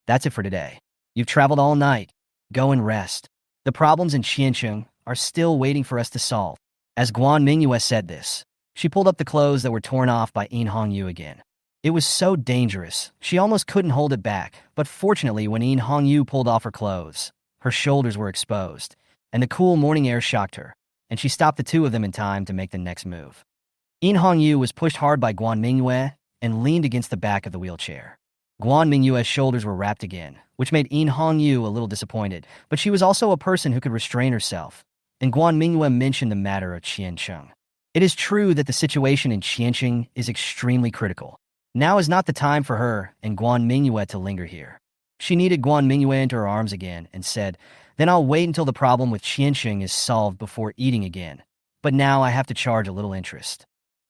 "That's it for today. You've traveled all night. Go and rest. The problems in Qiancheng are still waiting for us to solve." As Guan Mingyue said this, she pulled up the clothes that were torn off by In Hongyu again. It was so dangerous, she almost couldn't hold it back, but fortunately when In Hongyu pulled off her clothes, her shoulders were exposed, and the cool morning air shocked her, and she stopped the two of them in time to make the next move. In Hongyu was pushed hard by Guan Mingyue and leaned against the back of the wheelchair. Guan Mingyue's shoulders were wrapped again, which made In Hongyu a little disappointed, but she was also a person who could restrain herself, and Guan Mingyue mentioned the matter of Qiancheng. It is true that the situation in Qiancheng is extremely critical. Now is not the time for her and Guan Mingyue to linger here. She needed Guan Mingyue into her arms again and said, "Then I'll wait until the problem with Qiancheng is solved before eating again, but now I have to charge a little interest."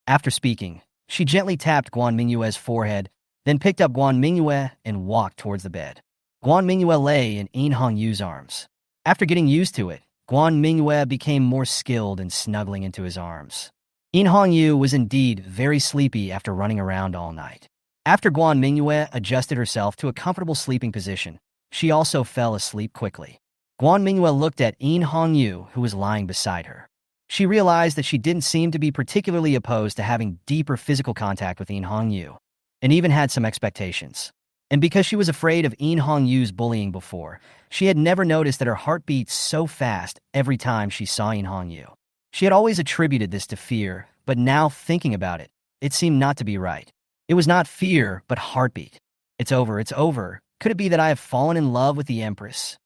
After speaking, she gently tapped Guan Mingyue's forehead, then picked up Guan Mingyue and walked towards the bed. Guan Mingyue lay in In Hongyu's arms. After getting used to it, Guan Mingyue became more skilled in snuggling into his arms. In Hongyu was indeed very sleepy after running around all night. After Guan Mingyue adjusted herself to a comfortable sleeping position, she also fell asleep quickly. Guan Mingyue looked at In Hongyu, who was lying beside her. She realized that she didn't seem to be particularly opposed to having deeper physical contact with In Hongyu, and even had some expectations. And because she was afraid of In Hongyu's bullying before, she had never noticed that her heart beat so fast every time she saw In Hongyu. She had always attributed this to fear, but now thinking about it, it seemed not to be right. It was not fear, but heartbeat. It's over, it's over. Could it be that I have fallen in love with the Empress?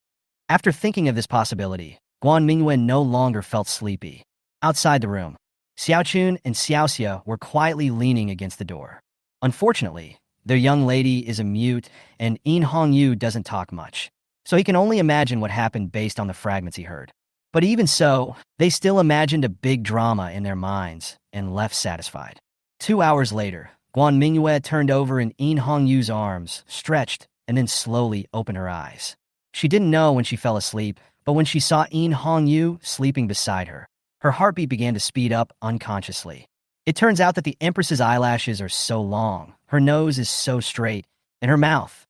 After thinking of this possibility, Guan Mingyue no longer felt sleepy. Outside the room, Xiaochun and Xiaoxia were quietly leaning against the door. Unfortunately, their young lady is a mute, and In Hongyu doesn't talk much, so he can only imagine what happened based on the fragments he heard. But even so, they still imagined a big drama in their minds and left satisfied. 2 hours later, Guan Mingyue turned over in In Hongyu's arms, stretched, and then slowly opened her eyes. She didn't know when she fell asleep, but when she saw In Hongyu sleeping beside her, her heartbeat began to speed up unconsciously. It turns out that the Empress's eyelashes are so long, her nose is so straight, and her mouth,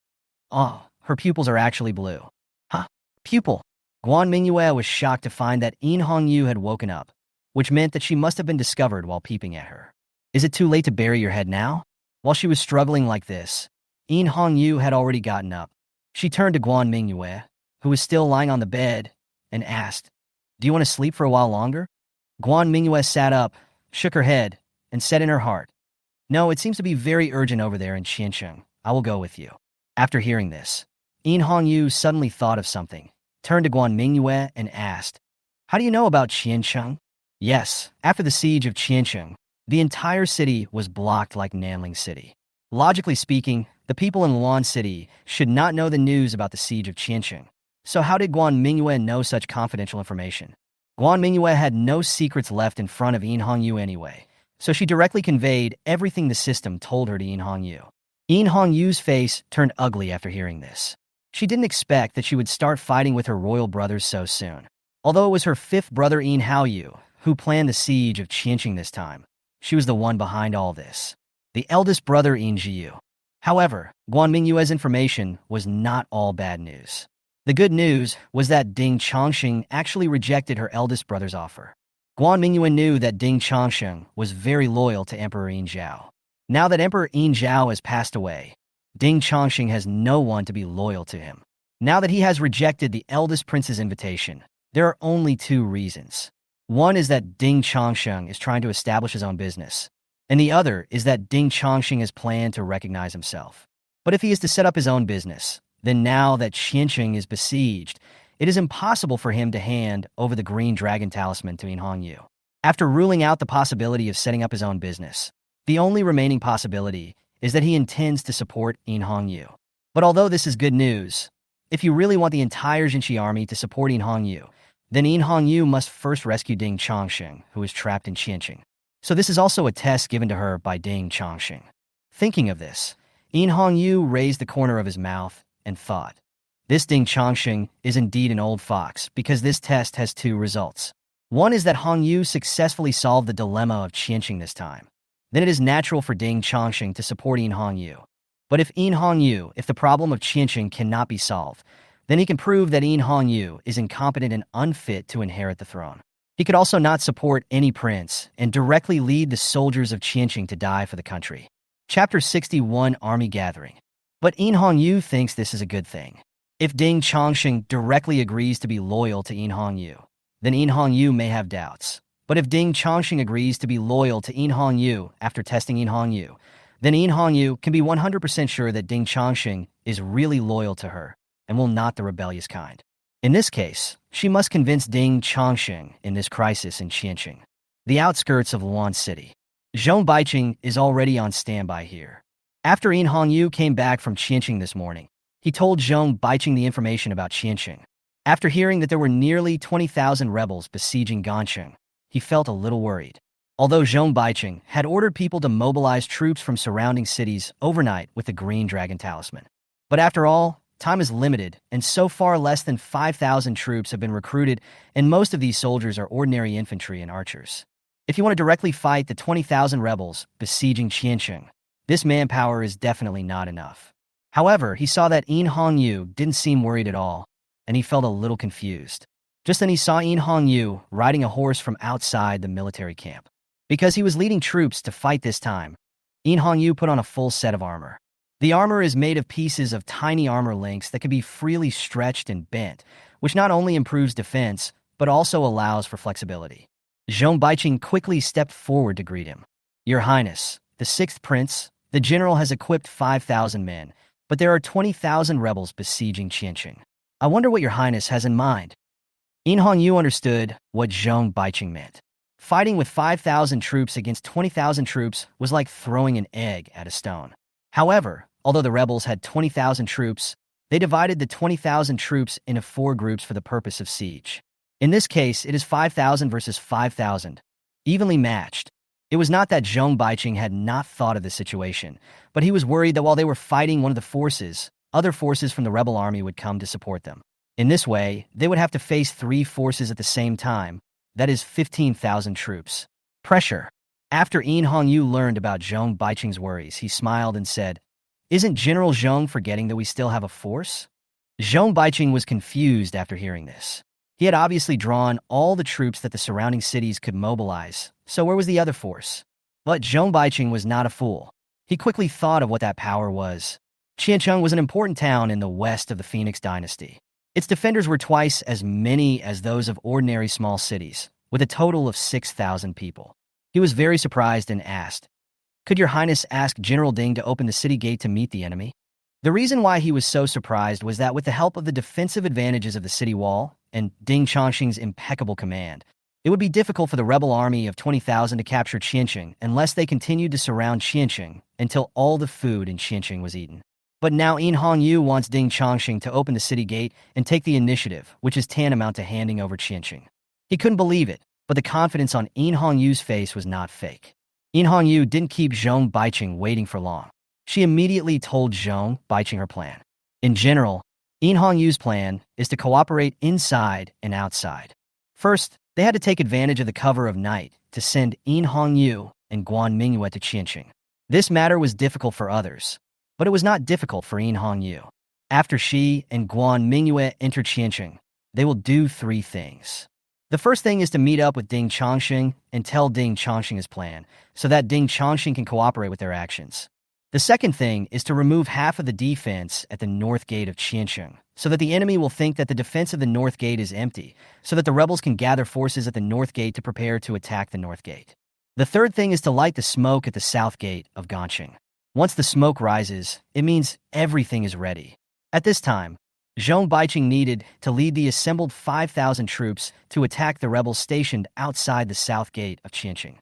her pupils are actually blue. Huh? Pupil? Guan Mingyue was shocked to find that In Hongyu had woken up, which meant that she must have been discovered while peeping at her. Is it too late to bury your head now? While she was struggling like this, In Hongyu had already gotten up. She turned to Guan Mingyue, who was still lying on the bed, and asked, "Do you want to sleep for a while longer?" Guan Mingyue sat up, shook her head, and said in her heart, "No, it seems to be very urgent over there in Qiancheng. I will go with you." After hearing this, In Hongyu suddenly thought of something, turned to Guan Mingyue and asked, "How do you know about Qiancheng?" Yes, after the siege of Qiancheng, the entire city was blocked like Nanling City. Logically speaking, the people in Luan City should not know the news about the siege of Qiancheng. So how did Guan Mingyue know such confidential information? Guan Mingyue had no secrets left in front of In Hongyu anyway, so she directly conveyed everything the system told her to In Hongyu. In Hongyu's face turned ugly after hearing this. She didn't expect that she would start fighting with her royal brothers so soon. Although it was her fifth brother In Hongyu who planned the siege of Qiancheng this time, she was the one behind all this. The eldest brother In Jiyu. However, Guan Mingyue's information was not all bad news. The good news was that Ding Chongsheng actually rejected her eldest brother's offer. Guan Mingyue knew that Ding Chongsheng was very loyal to Emperor Yin Zhao. Now that Emperor Yin Zhao has passed away, Ding Chongsheng has no one to be loyal to him. Now that he has rejected the eldest prince's invitation, there are only two reasons. One is that Ding Chongsheng is trying to establish his own business, and the other is that Ding Chongsheng has planned to recognize himself. But if he is to set up his own business, then now that Qiancheng is besieged, it is impossible for him to hand over the green dragon talisman to In Hongyu. After ruling out the possibility of setting up his own business, the only remaining possibility is that he intends to support In Hongyu. But although this is good news, if you really want the entire Jinshi army to support In Hongyu, then In Hongyu must first rescue Ding Chongsheng, who is trapped in Qiancheng. So this is also a test given to her by Ding Chongqing. Thinking of this, In Hongyu raised the corner of his mouth and thought, this Ding Chongqing is indeed an old fox because this test has two results. One is that Hongyu successfully solved the dilemma of Qianqing this time. Then it is natural for Ding Chongqing to support In Hongyu. But if the problem of Qianqing cannot be solved, then he can prove that In Hongyu is incompetent and unfit to inherit the throne. He could also not support any prince and directly lead the soldiers of Qianqing to die for the country. Chapter 61 Army Gathering. But In Hongyu thinks this is a good thing. If Ding Chongqing directly agrees to be loyal to In Hongyu, then In Hongyu may have doubts. But if Ding Chongqing agrees to be loyal to In Hongyu after testing In Hongyu, then In Hongyu can be 100% sure that Ding Chongqing is really loyal to her and will not the rebellious kind. In this case, she must convince Ding Chongqing in this crisis in Qianqing, the outskirts of Luan City. Zhong Baiqing is already on standby here. After In Hongyu came back from Qianqing this morning, he told Zhong Baiqing the information about Qianqing. After hearing that there were nearly 20,000 rebels besieging Ganqing, he felt a little worried. Although Zhong Baiqing had ordered people to mobilize troops from surrounding cities overnight with the Green Dragon Talisman. But after all, time is limited, and so far less than 5,000 troops have been recruited, and most of these soldiers are ordinary infantry and archers. If you want to directly fight the 20,000 rebels besieging Qianqing, this manpower is definitely not enough. However, he saw that In Hongyu didn't seem worried at all, and he felt a little confused. Just then he saw In Hongyu riding a horse from outside the military camp. Because he was leading troops to fight this time, In Hongyu put on a full set of armor. The armor is made of pieces of tiny armor links that can be freely stretched and bent, which not only improves defense, but also allows for flexibility. Zhong Baiqing quickly stepped forward to greet him. Your Highness, the 6th Prince, the general has equipped 5,000 men, but there are 20,000 rebels besieging Qianqing. I wonder what your Highness has in mind. In Hongyu understood what Zhong Baiqing meant. Fighting with 5,000 troops against 20,000 troops was like throwing an egg at a stone. However, although the rebels had 20,000 troops, they divided the 20,000 troops into 4 groups for the purpose of siege. In this case, it is 5,000 versus 5,000, evenly matched. It was not that Zhong Baiqing had not thought of the situation, but he was worried that while they were fighting one of the forces, other forces from the rebel army would come to support them. In this way, they would have to face 3 forces at the same time, that is 15,000 troops. Pressure. After In Hongyu learned about Zhong Baiqing's worries, he smiled and said, Isn't General Zhong forgetting that we still have a force? Zhong Baiqing was confused after hearing this. He had obviously drawn all the troops that the surrounding cities could mobilize, so where was the other force? But Zhong Baiqing was not a fool. He quickly thought of what that power was. Qianqing was an important town in the west of the Phoenix dynasty. Its defenders were twice as many as those of ordinary small cities, with a total of 6,000 people. He was very surprised and asked, Could your Highness ask General Ding to open the city gate to meet the enemy? The reason why he was so surprised was that with the help of the defensive advantages of the city wall and Ding Chongqing's impeccable command, it would be difficult for the rebel army of 20,000 to capture Qianqing unless they continued to surround Qianqing until all the food in Qianqing was eaten. But now In Hongyu wants Ding Chongqing to open the city gate and take the initiative, which is tantamount to handing over Qianqing. He couldn't believe it, but the confidence on In Hongyu's face was not fake. In Hongyu didn't keep Zhong Baiqing waiting for long. She immediately told Zhong Baiqing her plan. In general, In Hongyu's plan is to cooperate inside and outside. First, they had to take advantage of the cover of night to send In Hongyu and Guan Mingyue to Qianqing. This matter was difficult for others, but it was not difficult for In Hongyu. After she and Guan Mingyue enter Qianqing, they will do 3 things. The first thing is to meet up with Ding Chongqing and tell Ding Chongqing his plan, so that Ding Chongqing can cooperate with their actions. The second thing is to remove half of the defense at the north gate of Qianqing, so that the enemy will think that the defense of the north gate is empty, so that the rebels can gather forces at the north gate to prepare to attack the north gate. The third thing is to light the smoke at the south gate of Ganqing. Once the smoke rises, it means everything is ready. At this time, Zhong Baiqing needed to lead the assembled 5,000 troops to attack the rebels stationed outside the south gate of Qianqing.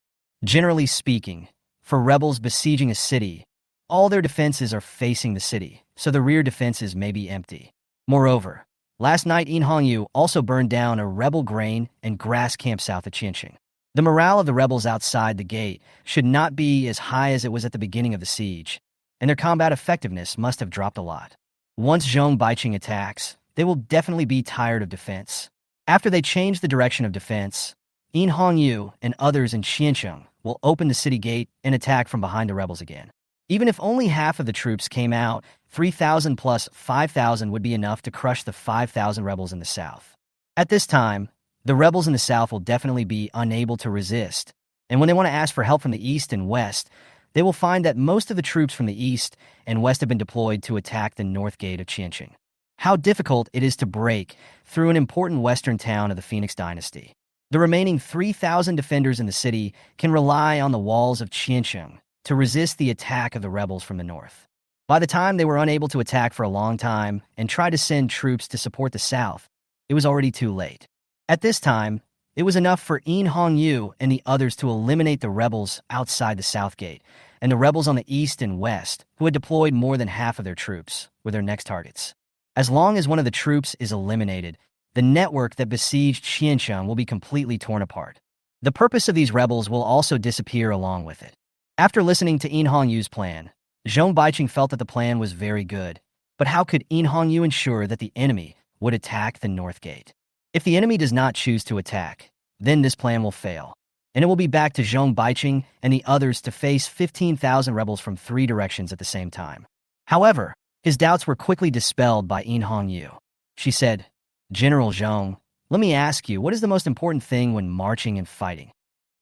Generally speaking, for rebels besieging a city, all their defenses are facing the city, so the rear defenses may be empty. Moreover, last night In Hongyu also burned down a rebel grain and grass camp south of Qianqing. The morale of the rebels outside the gate should not be as high as it was at the beginning of the siege, and their combat effectiveness must have dropped a lot. Once Jong attacks, they will definitely be tired of defense. After they change the direction of defense, Yu and others in Qiancheng will open the city gate and attack from behind the rebels again. Even if only half of the troops came out, 3,000 plus 5,000 would be enough to crush the 5,000 rebels in the south. At this time, the rebels in the south will definitely be unable to resist, and when they want to ask for help from the east and west, they will find that most of the troops from the east and west have been deployed to attack the north gate of Qiancheng. How difficult it is to break through an important western town of the Phoenix dynasty. The remaining 3,000 defenders in the city can rely on the walls of Qiancheng to resist the attack of the rebels from the north. By the time they were unable to attack for a long time and tried to send troops to support the south, it was already too late. At this time, it was enough for Yu and the others to eliminate the rebels outside the south gate, and the rebels on the east and west, who had deployed more than half of their troops, were their next targets. As long as one of the troops is eliminated, the network that besieged Qiancheng will be completely torn apart. The purpose of these rebels will also disappear along with it. After listening to Yu's plan, Zhong felt that the plan was very good, but how could Yu ensure that the enemy would attack the north gate? If the enemy does not choose to attack, then this plan will fail, and it will be back to Zhong and the others to face 15,000 rebels from 3 directions at the same time. However, his doubts were quickly dispelled by Yu. She said, "General Jong, let me ask you, what is the most important thing when marching and fighting?"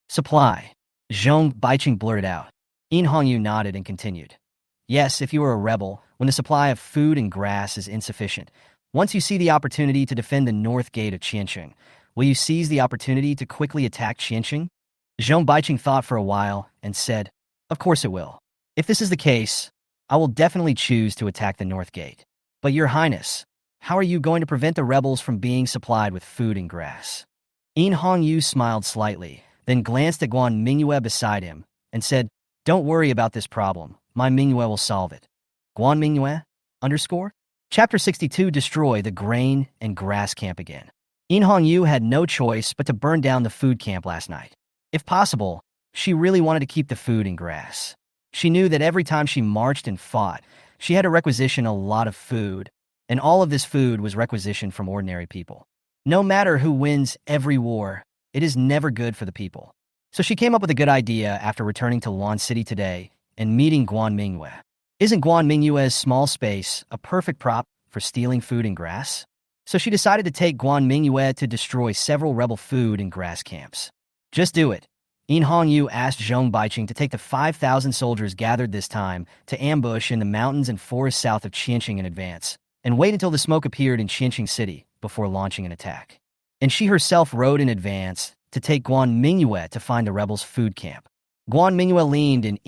"Supply," Zhong blurted out. Yu nodded and continued, "Yes, if you are a rebel, when the supply of food and grass is insufficient, once you see the opportunity to defend the north gate of Qiancheng, will you seize the opportunity to quickly attack Qiancheng?" Zhong thought for a while and said, "Of course it will. If this is the case, I will definitely choose to attack the north gate. But Your Highness, how are you going to prevent the rebels from being supplied with food and grass?" Yu smiled slightly, then glanced at Guan Mingyue beside him and said, "Don't worry about this problem. My Mingyue will solve it." Guan Mingyue? Chapter 62, Destroy the Grain and Grass Camp again. Yu had no choice but to burn down the food camp last night. If possible, she really wanted to keep the food and grass. She knew that every time she marched and fought, she had to requisition a lot of food, and all of this food was requisitioned from ordinary people. No matter who wins every war, it is never good for the people. So she came up with a good idea after returning to Luan City today and meeting Guan Mingyue. Isn't Guan Mingyue's small space a perfect prop for stealing food and grass? So she decided to take Guan Mingyue to destroy several rebel food and grass camps. Just do it. Yu asked Zhong to take the 5,000 soldiers gathered this time to ambush in the mountains and forests south of Qiancheng in advance, and wait until the smoke appeared in Qiancheng City before launching an attack. And she herself rode in advance to take Guan Mingyue to find the rebels' food camp. Guan Mingyue leaned in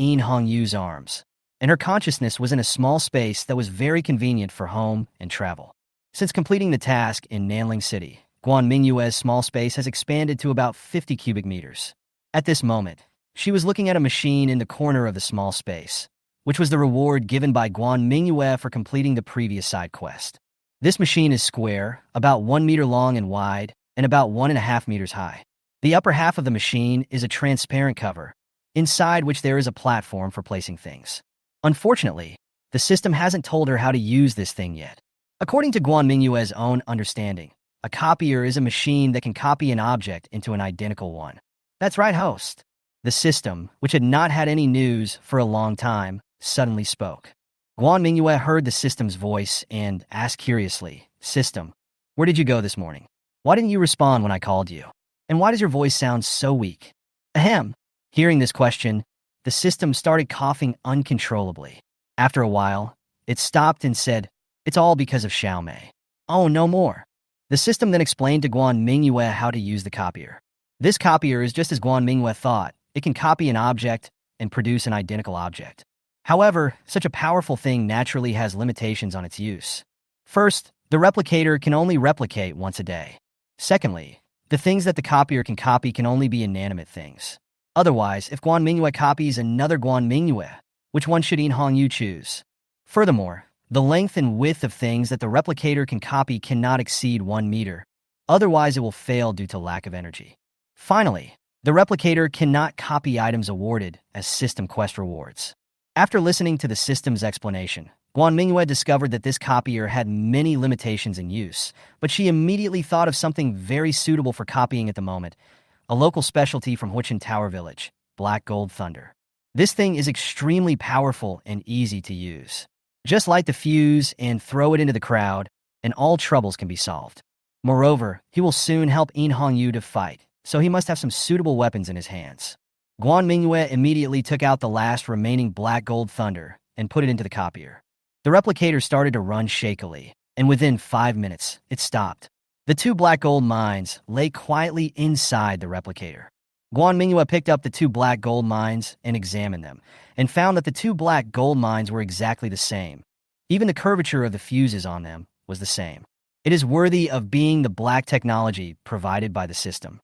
Yu's arms, and her consciousness was in a small space that was very convenient for home and travel. Since completing the task in Nanling City, Guan Mingyue's small space has expanded to about 50 cubic meters. At this moment, she was looking at a machine in the corner of the small space, which was the reward given by Guan Mingyue for completing the previous side quest. This machine is square, about 1 meter long and wide, and about 1.5 meters high. The upper half of the machine is a transparent cover, inside which there is a platform for placing things. Unfortunately, the system hasn't told her how to use this thing yet. According to Guan Mingyue's own understanding, a copier is a machine that can copy an object into an identical one. That's right, host. The system, which had not had any news for a long time, suddenly spoke. Guan Mingyue heard the system's voice and asked curiously, "System, where did you go this morning? Why didn't you respond when I called you? And why does your voice sound so weak?" Ahem. Hearing this question, the system started coughing uncontrollably. After a while, it stopped and said, "It's all because of Xiaomei." "Oh, no more." The system then explained to Guan Mingyue how to use the copier. This copier is just as Guan Mingyue thought. It can copy an object and produce an identical object. However, such a powerful thing naturally has limitations on its use. First, the replicator can only replicate once a day. Secondly, the things that the copier can copy can only be inanimate things. Otherwise, if Guan Mingyue copies another Guan Mingyue, which one should Yu choose? Furthermore, the length and width of things that the replicator can copy cannot exceed 1 meter. Otherwise, it will fail due to lack of energy. Finally, The replicator cannot copy items awarded as system quest rewards. After listening to the system's explanation, Guan Mingyue discovered that this copier had many limitations in use, but she immediately thought of something very suitable for copying at the moment, a local specialty from Huichin Tower Village, Black Gold Thunder. This thing is extremely powerful and easy to use. Just light the fuse and throw it into the crowd, and all troubles can be solved. Moreover, he will soon help Hongyu to fight, so he must have some suitable weapons in his hands. Guan Mingyue immediately took out the last remaining Black Gold Thunder and put it into the copier. The replicator started to run shakily, and within 5 minutes, it stopped. The 2 black gold mines lay quietly inside the replicator. Guan Mingyue picked up the 2 black gold mines and examined them, and found that the 2 black gold mines were exactly the same. Even the curvature of the fuses on them was the same. It is worthy of being the black technology provided by the system.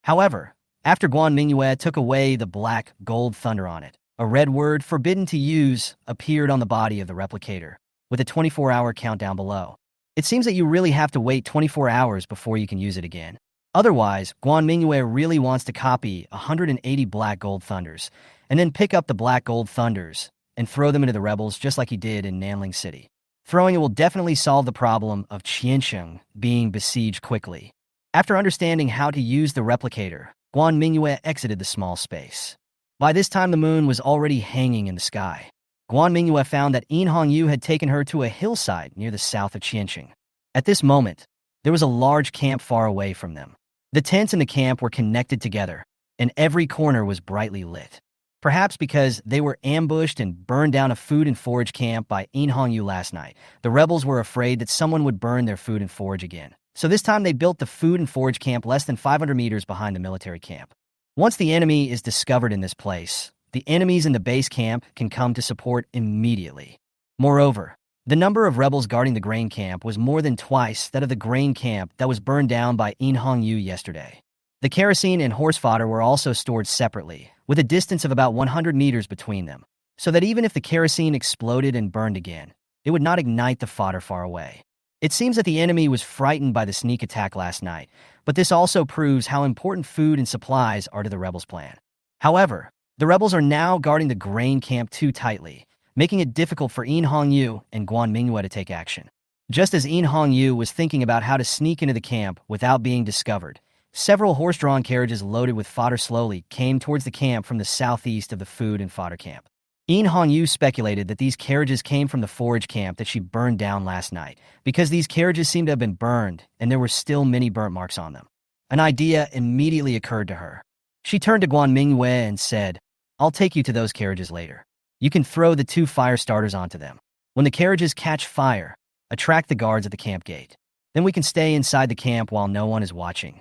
However, after Guan Mingyue took away the Black Gold Thunder on it, a red word forbidden to use appeared on the body of the replicator, with a 24-hour countdown below. It seems that you really have to wait 24 hours before you can use it again. Otherwise, Guan Mingyue really wants to copy 180 Black Gold Thunders, and then pick up the Black Gold Thunders and throw them into the rebels just like he did in Nanling City. Throwing it will definitely solve the problem of Qiansheng being besieged quickly. After understanding how to use the replicator, Guan Mingyue exited the small space. By this time, the moon was already hanging in the sky. Guan Mingyue found that Hongyu had taken her to a hillside near the south of Qiansheng. At this moment, there was a large camp far away from them. The tents in the camp were connected together, and every corner was brightly lit. Perhaps because they were ambushed and burned down a food and forage camp by Hongyu last night, the rebels were afraid that someone would burn their food and forage again. So this time they built the food and forage camp less than 500 meters behind the military camp. Once the enemy is discovered in this place, the enemies in the base camp can come to support immediately. Moreover, the number of rebels guarding the grain camp was more than twice that of the grain camp that was burned down by Hongyu yesterday. The kerosene and horse fodder were also stored separately, with a distance of about 100 meters between them, so that even if the kerosene exploded and burned again, it would not ignite the fodder far away. It seems that the enemy was frightened by the sneak attack last night, but this also proves how important food and supplies are to the rebels' plan. However, the rebels are now guarding the grain camp too tightly, making it difficult for Hongyu and Guan Mingyue to take action. Just as Hongyu was thinking about how to sneak into the camp without being discovered, several horse-drawn carriages loaded with fodder slowly came towards the camp from the southeast of the food and fodder camp. Hongyu speculated that these carriages came from the forage camp that she burned down last night, because these carriages seemed to have been burned and there were still many burnt marks on them. An idea immediately occurred to her. She turned to Guan Mingyue and said, "I'll take you to those carriages later. You can throw the 2 fire starters onto them. When the carriages catch fire, attract the guards at the camp gate. Then we can stay inside the camp while no one is watching."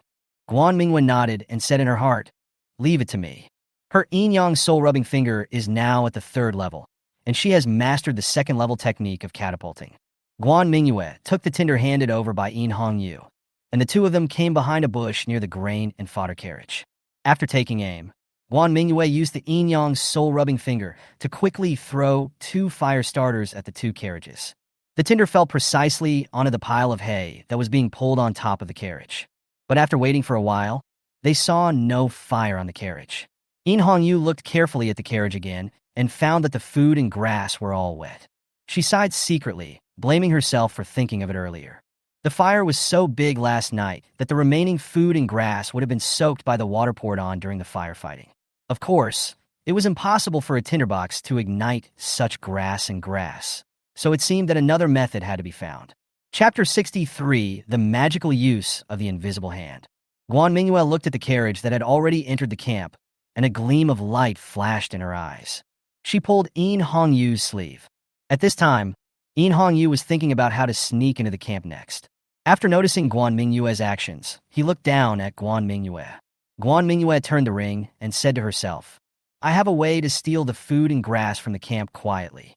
Guan Mingyue nodded and said in her heart, "Leave it to me." Her yin-yang soul-rubbing finger is now at the 3rd level, and she has mastered the 2nd level technique of catapulting. Guan Mingyue took the tinder handed over by Hongyu, and the 2 of them came behind a bush near the grain and fodder carriage. After taking aim, Guan Mingyue used the yin-yang soul-rubbing finger to quickly throw 2 fire starters at the 2 carriages. The tinder fell precisely onto the pile of hay that was being pulled on top of the carriage. But after waiting for a while, they saw no fire on the carriage. Hongyu looked carefully at the carriage again and found that the food and grass were all wet. She sighed secretly, blaming herself for thinking of it earlier. The fire was so big last night that the remaining food and grass would have been soaked by the water poured on during the firefighting. Of course, it was impossible for a tinderbox to ignite such grass, so it seemed that another method had to be found. Chapter 63, The Magical Use of the Invisible Hand. Guan Mingyue looked at the carriage that had already entered the camp, and a gleam of light flashed in her eyes. She pulled Hongyu's sleeve. At this time, Hongyu was thinking about how to sneak into the camp next. After noticing Guan Mingyue's actions, he looked down at Guan Mingyue. Guan Mingyue turned the ring and said to herself, "I have a way to steal the food and grass from the camp quietly."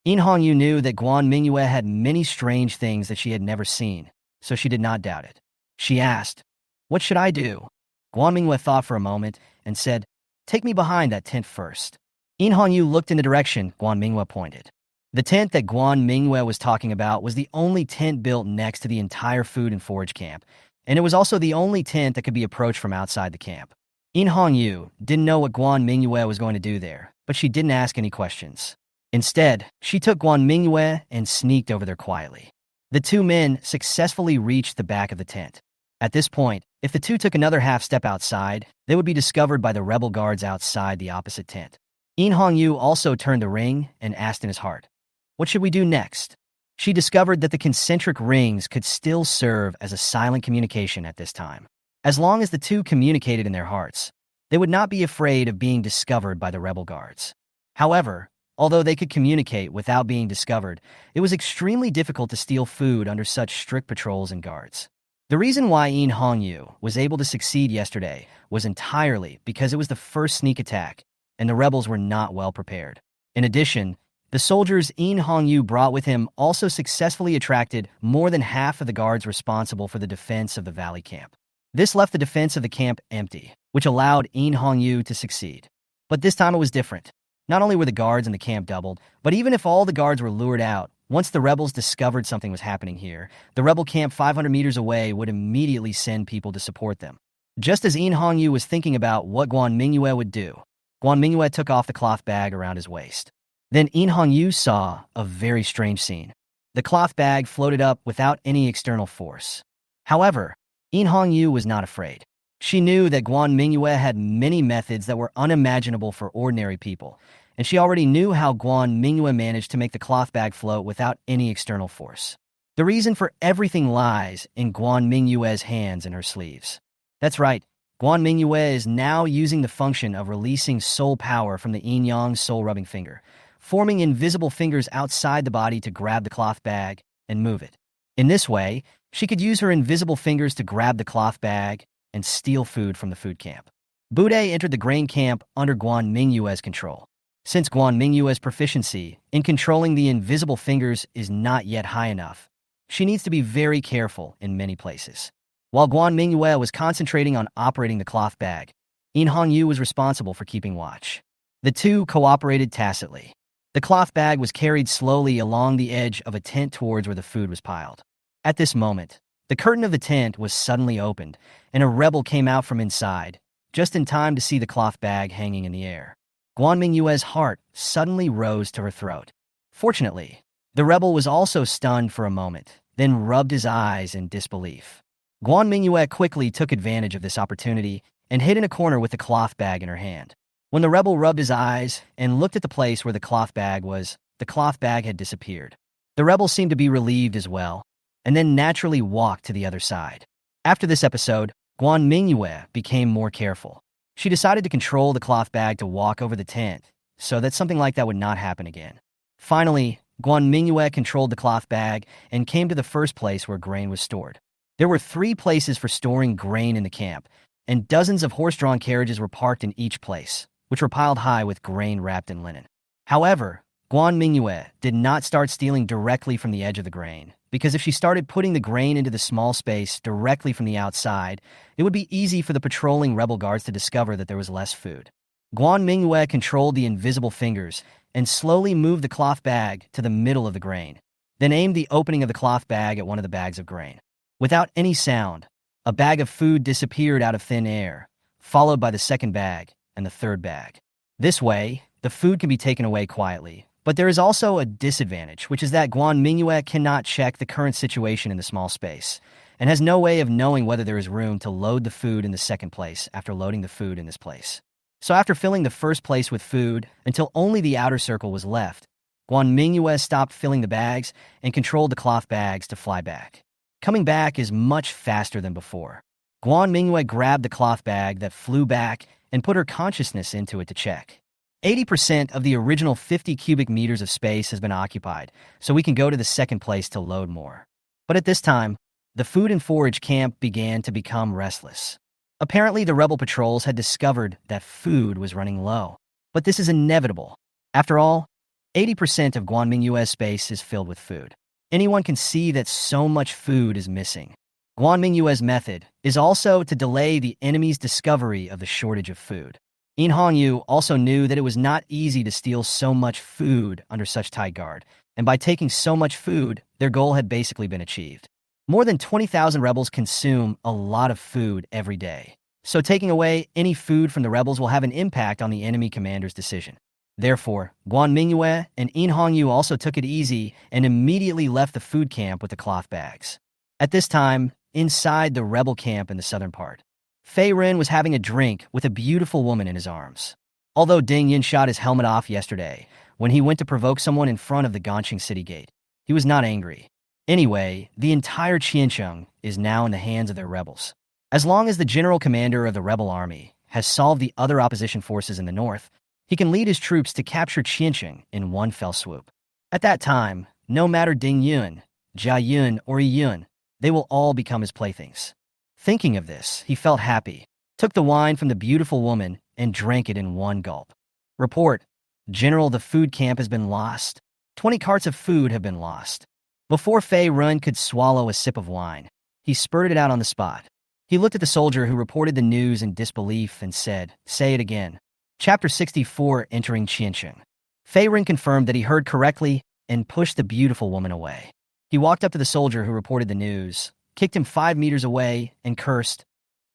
Hongyu knew that Guan Mingyue had many strange things that she had never seen, so she did not doubt it. She asked, "What should I do?" Guan Mingyue thought for a moment and said, "Take me behind that tent first." Hongyu looked in the direction Guan Mingyue pointed. The tent that Guan Mingyue was talking about was the only tent built next to the entire food and forage camp, and it was also the only tent that could be approached from outside the camp. In Hongyu didn't know what Guan Mingyue was going to do there, but she didn't ask any questions. Instead, she took Guan Mingyue and sneaked over there quietly. The two men successfully reached the back of the tent. At this point, if the two took another half step outside, they would be discovered by the rebel guards outside the opposite tent. In Hongyu also turned the ring and asked in his heart, "What should we do next?" She discovered that the concentric rings could still serve as a silent communication at this time. As long as the two communicated in their hearts, they would not be afraid of being discovered by the rebel guards. However, although they could communicate without being discovered, it was extremely difficult to steal food under such strict patrols and guards. The reason why In Hongyu was able to succeed yesterday was entirely because it was the first sneak attack, and the rebels were not well prepared. In addition, the soldiers In Hongyu brought with him also successfully attracted more than half of the guards responsible for the defense of the valley camp. This left the defense of the camp empty, which allowed In Hongyu to succeed. But this time it was different. Not only were the guards in the camp doubled, but even if all the guards were lured out, once the rebels discovered something was happening here, the rebel camp 500 meters away would immediately send people to support them. Just as In Hongyu was thinking about what Guan Mingyue would do, Guan Mingyue took off the cloth bag around his waist. Then In Hongyu saw a very strange scene. The cloth bag floated up without any external force. However, In Hongyu was not afraid. She knew that Guan Mingyue had many methods that were unimaginable for ordinary people, and she already knew how Guan Mingyue managed to make the cloth bag float without any external force. The reason for everything lies in Guan Mingyue's hands and her sleeves. That's right, Guan Mingyue is now using the function of releasing soul power from the yin-yang soul-rubbing finger, forming invisible fingers outside the body to grab the cloth bag and move it. In this way, she could use her invisible fingers to grab the cloth bag and steal food from the food camp. Bude entered the grain camp under Guan Mingyue's control. Since Guan Mingyue's proficiency in controlling the invisible fingers is not yet high enough, she needs to be very careful in many places. While Guan Mingyue was concentrating on operating the cloth bag, In Hongyu was responsible for keeping watch. The two cooperated tacitly. The cloth bag was carried slowly along the edge of a tent towards where the food was piled. At this moment, the curtain of the tent was suddenly opened, and a rebel came out from inside, just in time to see the cloth bag hanging in the air. Guan Mingyue's heart suddenly rose to her throat. Fortunately, the rebel was also stunned for a moment, then rubbed his eyes in disbelief. Guan Mingyue quickly took advantage of this opportunity and hid in a corner with the cloth bag in her hand. When the rebel rubbed his eyes and looked at the place where the cloth bag was, the cloth bag had disappeared. The rebel seemed to be relieved as well, and then naturally walked to the other side. After this episode, Guan Mingyue became more careful. She decided to control the cloth bag to walk over the tent, so that something like that would not happen again. Finally, Guan Mingyue controlled the cloth bag and came to the first place where grain was stored. There were 3 places for storing grain in the camp, and dozens of horse-drawn carriages were parked in each place, which were piled high with grain wrapped in linen. However, Guan Mingyue did not start stealing directly from the edge of the grain, because if she started putting the grain into the small space directly from the outside, it would be easy for the patrolling rebel guards to discover that there was less food. Guan Mingyue controlled the invisible fingers and slowly moved the cloth bag to the middle of the grain, then aimed the opening of the cloth bag at one of the bags of grain. Without any sound, a bag of food disappeared out of thin air, followed by the second bag and the third bag. This way, the food can be taken away quietly. But there is also a disadvantage, which is that Guan Mingyue cannot check the current situation in the small space, and has no way of knowing whether there is room to load the food in the second place after loading the food in this place. So after filling the first place with food until only the outer circle was left, Guan Mingyue stopped filling the bags and controlled the cloth bags to fly back. Coming back is much faster than before. Guan Mingyue grabbed the cloth bag that flew back and put her consciousness into it to check. 80% of the original 50 cubic meters of space has been occupied, so we can go to the second place to load more. But at this time, the food and forage camp began to become restless. Apparently, the rebel patrols had discovered that food was running low. But this is inevitable. After all, 80% of Guan Mingyue's space is filled with food. Anyone can see that so much food is missing. Guan Mingyue's method is also to delay the enemy's discovery of the shortage of food. In Hongyu also knew that it was not easy to steal so much food under such tight guard, and by taking so much food, their goal had basically been achieved. More than 20,000 rebels consume a lot of food every day, So taking away any food from the rebels will have an impact on the enemy commander's decision. Therefore, Guan Mingyue and Hongyu also took it easy and immediately left the food camp with the cloth bags. At this time, inside the rebel camp in the southern part, Fei Ren was having a drink with a beautiful woman in his arms. Although Ding Yin shot his helmet off yesterday when he went to provoke someone in front of the Ganqing city gate, he was not angry. Anyway, the entire Qiancheng is now in the hands of their rebels. As long as the general commander of the rebel army has solved the other opposition forces in the north, he can lead his troops to capture Qiancheng in one fell swoop. At that time, no matter Ding Yun, Jia Yun, or Yi Yun, they will all become his playthings. Thinking of this, he felt happy, took the wine from the beautiful woman, and drank it in one gulp. Report, General, the food camp has been lost. 20 carts of food have been lost. Before Fei Ren could swallow a sip of wine, he spurted it out on the spot. He looked at the soldier who reported the news in disbelief and said, "Say it again." Chapter 64, Entering Qiancheng. Fei Ren confirmed that he heard correctly and pushed the beautiful woman away. He walked up to the soldier who reported the news, kicked him 5 meters away, and cursed,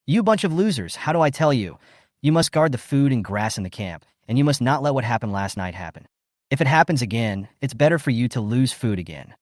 "You bunch of losers, how do I tell you? You must guard the food and grass in the camp, and you must not let what happened last night happen. If it happens again, it's better for you to lose food again."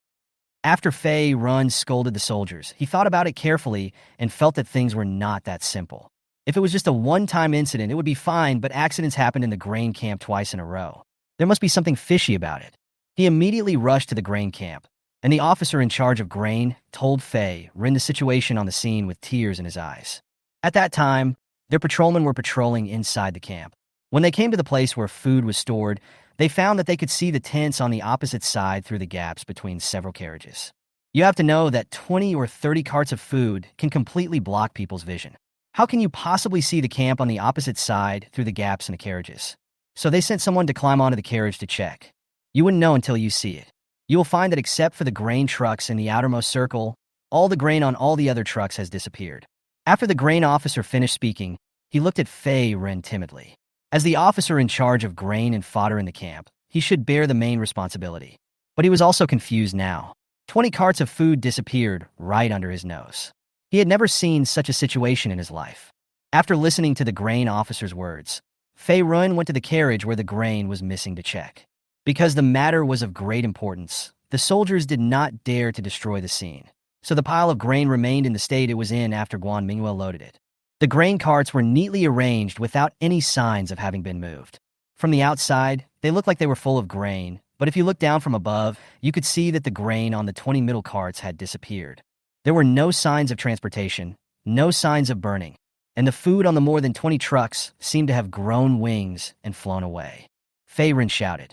After Fei Ren scolded the soldiers, he thought about it carefully and felt that things were not that simple. If it was just a one-time incident, it would be fine, but accidents happened in the grain camp twice in a row. There must be something fishy about it. He immediately rushed to the grain camp, and the officer in charge of grain told Fei Ren the situation on the scene with tears in his eyes. At that time, their patrolmen were patrolling inside the camp. When they came to the place where food was stored, they found that they could see the tents on the opposite side through the gaps between several carriages. You have to know that 20 or 30 carts of food can completely block people's vision. How can you possibly see the camp on the opposite side through the gaps in the carriages? So they sent someone to climb onto the carriage to check. You wouldn't know until you see it. You will find that except for the grain trucks in the outermost circle, all the grain on all the other trucks has disappeared. After the grain officer finished speaking, he looked at Fei Ren timidly. As the officer in charge of grain and fodder in the camp, he should bear the main responsibility. But he was also confused now. 20 carts of food disappeared right under his nose. He had never seen such a situation in his life. After listening to the grain officer's words, Fei Ren went to the carriage where the grain was missing to check. Because the matter was of great importance, the soldiers did not dare to destroy the scene, so the pile of grain remained in the state it was in after Guan Mingyue loaded it. The grain carts were neatly arranged without any signs of having been moved. From the outside, they looked like they were full of grain, but if you looked down from above, you could see that the grain on the 20 middle carts had disappeared. There were no signs of transportation, no signs of burning, and the food on the more than 20 trucks seemed to have grown wings and flown away. Fei Ren shouted,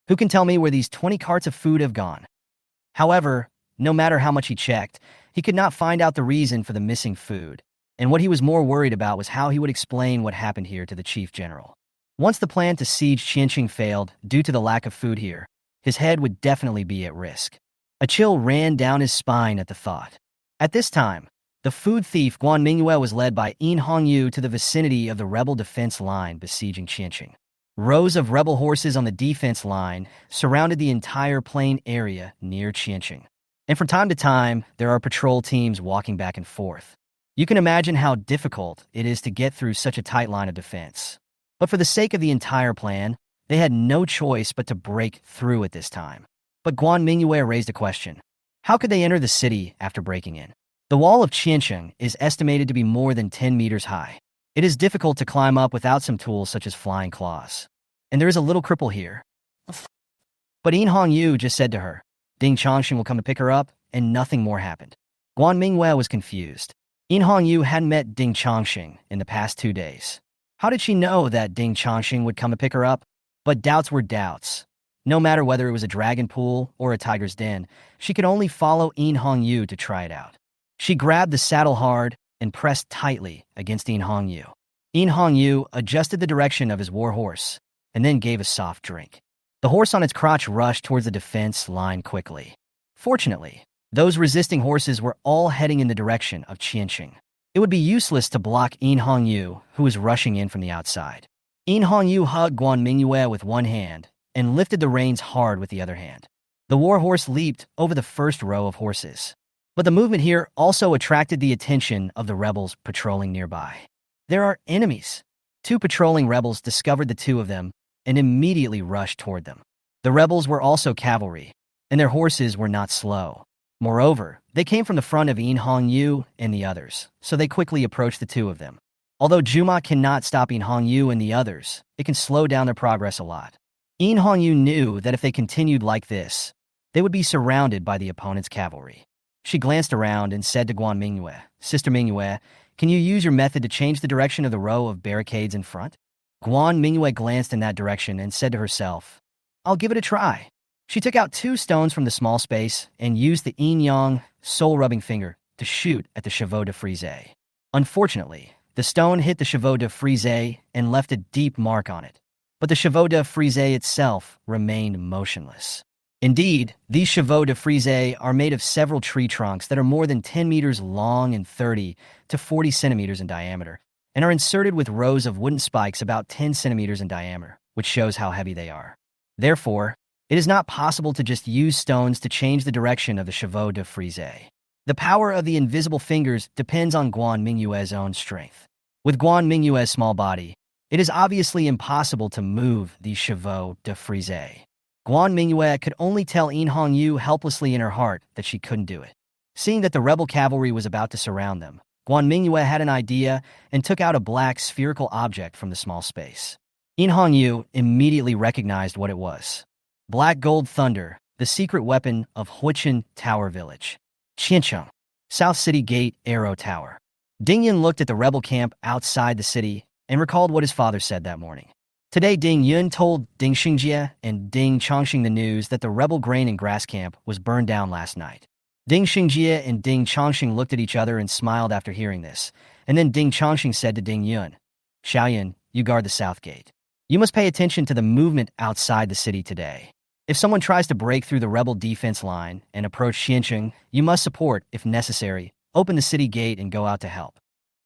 "Who can tell me where these 20 carts of food have gone?" However, no matter how much he checked, he could not find out the reason for the missing food. And what he was more worried about was how he would explain what happened here to the chief general. Once the plan to siege Qiancheng failed due to the lack of food here, his head would definitely be at risk. A chill ran down his spine at the thought. At this time, the food thief Guan Mingyue was led by Hongyu to the vicinity of the rebel defense line besieging Qiancheng. Rows of rebel horses on the defense line surrounded the entire plain area near Qiancheng. And from time to time, there are patrol teams walking back and forth. You can imagine how difficult it is to get through such a tight line of defense. But for the sake of the entire plan, they had no choice but to break through at this time. But Guan Mingyue raised a question. How could they enter the city after breaking in? The wall of Qiancheng is estimated to be more than 10 meters high. It is difficult to climb up without some tools such as flying claws. And there is a little cripple here. But Hongyu just said to her, Ding Changxing will come to pick her up, and nothing more happened. Guan Mingyue was confused. Hongyu hadn't met Ding Changxing in the past 2 days. How did she know that Ding Changxing would come to pick her up? But doubts were doubts. No matter whether it was a dragon pool or a tiger's den, she could only follow Hongyu to try it out. She grabbed the saddle hard and pressed tightly against Hongyu. Hongyu adjusted the direction of his war horse and then gave a soft drink. The horse on its crotch rushed towards the defense line quickly. Fortunately, those resisting horses were all heading in the direction of Qiancheng. It would be useless to block Hongyu, who was rushing in from the outside. Hongyu hugged Guan Mingyue with one hand and lifted the reins hard with the other hand. The war horse leaped over the first row of horses. But the movement here also attracted the attention of the rebels patrolling nearby. There are enemies. Two patrolling rebels discovered the two of them and immediately rushed toward them. The rebels were also cavalry, and their horses were not slow. Moreover, they came from the front of Mingyue and the others, so they quickly approached the two of them. Although Juma cannot stop Mingyue and the others, it can slow down their progress a lot. Mingyue knew that if they continued like this, they would be surrounded by the opponent's cavalry. She glanced around and said to Guan Mingyue, "Sister Mingyue, can you use your method to change the direction of the row of barricades in front?" Guan Mingyue glanced in that direction and said to herself, "I'll give it a try." She took out 2 stones from the small space and used the yin-yang soul-rubbing finger to shoot at the chevaux de frise. Unfortunately, the stone hit the chevaux de frise and left a deep mark on it, but the chevaux de frise itself remained motionless. Indeed, these chevaux de frise are made of several tree trunks that are more than 10 meters long and 30 to 40 centimeters in diameter, and are inserted with rows of wooden spikes about 10 centimeters in diameter, which shows how heavy they are. Therefore, it is not possible to just use stones to change the direction of the chevaux de frise. The power of the invisible fingers depends on Guan Mingyue's own strength. With Guan Mingyue's small body, it is obviously impossible to move these chevaux de frise. Guan Mingyue could only tell Mingyue helplessly in her heart that she couldn't do it. Seeing that the rebel cavalry was about to surround them, Guan Mingyue had an idea and took out a black spherical object from the small space. Mingyue immediately recognized what it was. Black gold thunder, the secret weapon of Huichin Tower Village. Qiancheng, South City Gate Arrow Tower. Ding Yun looked at the rebel camp outside the city and recalled what his father said that morning. Today, Ding Yun told Ding Xingjie and Ding Chongxing the news that the rebel grain and grass camp was burned down last night. Ding Xingjie and Ding Chongxing looked at each other and smiled after hearing this, and then Ding Chongxing said to Ding Yun, "Xiaoyun, you guard the south gate. You must pay attention to the movement outside the city today. If someone tries to break through the rebel defense line and approach Qiancheng, you must support, if necessary, open the city gate and go out to help."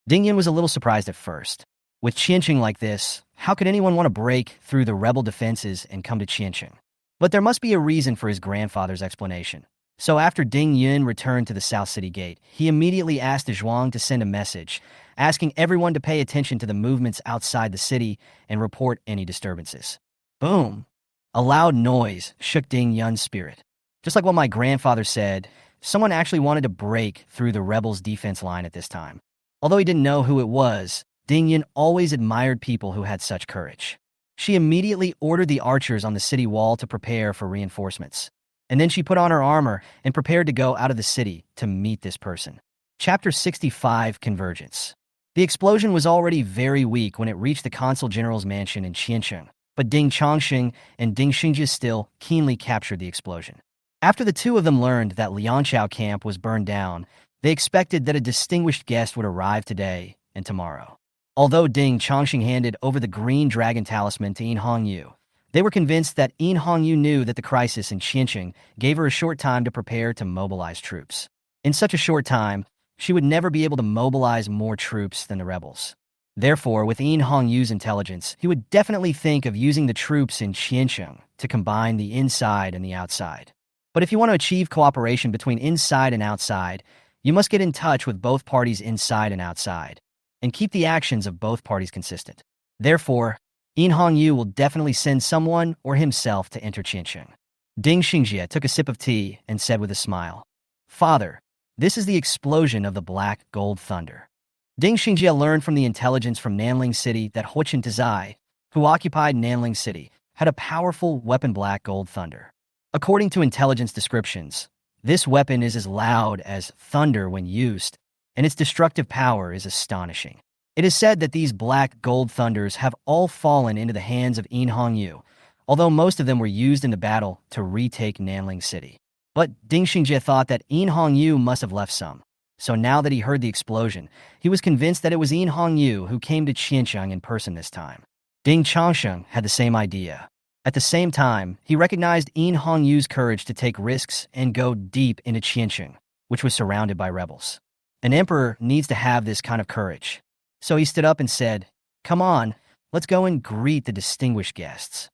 Ding Yun was a little surprised at first. With Qiancheng like this, how could anyone want to break through the rebel defenses and come to Qiancheng? But there must be a reason for his grandfather's explanation. So after Ding Yun returned to the South City Gate, he immediately asked Zhuang to send a message, asking everyone to pay attention to the movements outside the city and report any disturbances. Boom! A loud noise shook Ding Yun's spirit. Just like what my grandfather said, someone actually wanted to break through the rebels' defense line at this time. Although he didn't know who it was, Ding Yun always admired people who had such courage. She immediately ordered the archers on the city wall to prepare for reinforcements. And then she put on her armor and prepared to go out of the city to meet this person. Chapter 65, Convergence. The explosion was already very weak when it reached the consul general's mansion in Qiancheng, but Ding Chongxing and Ding Xingjie still keenly captured the explosion. After the two of them learned that Lianchao camp was burned down, they expected that a distinguished guest would arrive today and tomorrow. Although Ding Chongxing handed over the green dragon talisman to Mingyue, they were convinced that Mingyue knew that the crisis in Qiancheng gave her a short time to prepare to mobilize troops. In such a short time, she would never be able to mobilize more troops than the rebels. Therefore, with Mingyue's intelligence, he would definitely think of using the troops in Qiancheng to combine the inside and the outside. But if you want to achieve cooperation between inside and outside, you must get in touch with both parties inside and outside, and keep the actions of both parties consistent. Therefore, Mingyue will definitely send someone or himself to enter Qiancheng. Ding Xingjie took a sip of tea and said with a smile, "Father, this is the explosion of the black gold thunder." Ding Xingjie learned from the intelligence from Nanling City that Huichin Tazai, who occupied Nanling City, had a powerful weapon black gold thunder. According to intelligence descriptions, this weapon is as loud as thunder when used, and its destructive power is astonishing. It is said that these black gold thunders have all fallen into the hands of Mingyue, although most of them were used in the battle to retake Nanling City. But Ding Xingjie thought that Mingyue must have left some. So now that he heard the explosion, he was convinced that it was Mingyue who came to Qiancheng in person this time. Ding Chongxing had the same idea. At the same time, he recognized Mingyue's courage to take risks and go deep into Qiancheng, which was surrounded by rebels. An emperor needs to have this kind of courage. So he stood up and said, "Come on, let's go and greet the distinguished guests."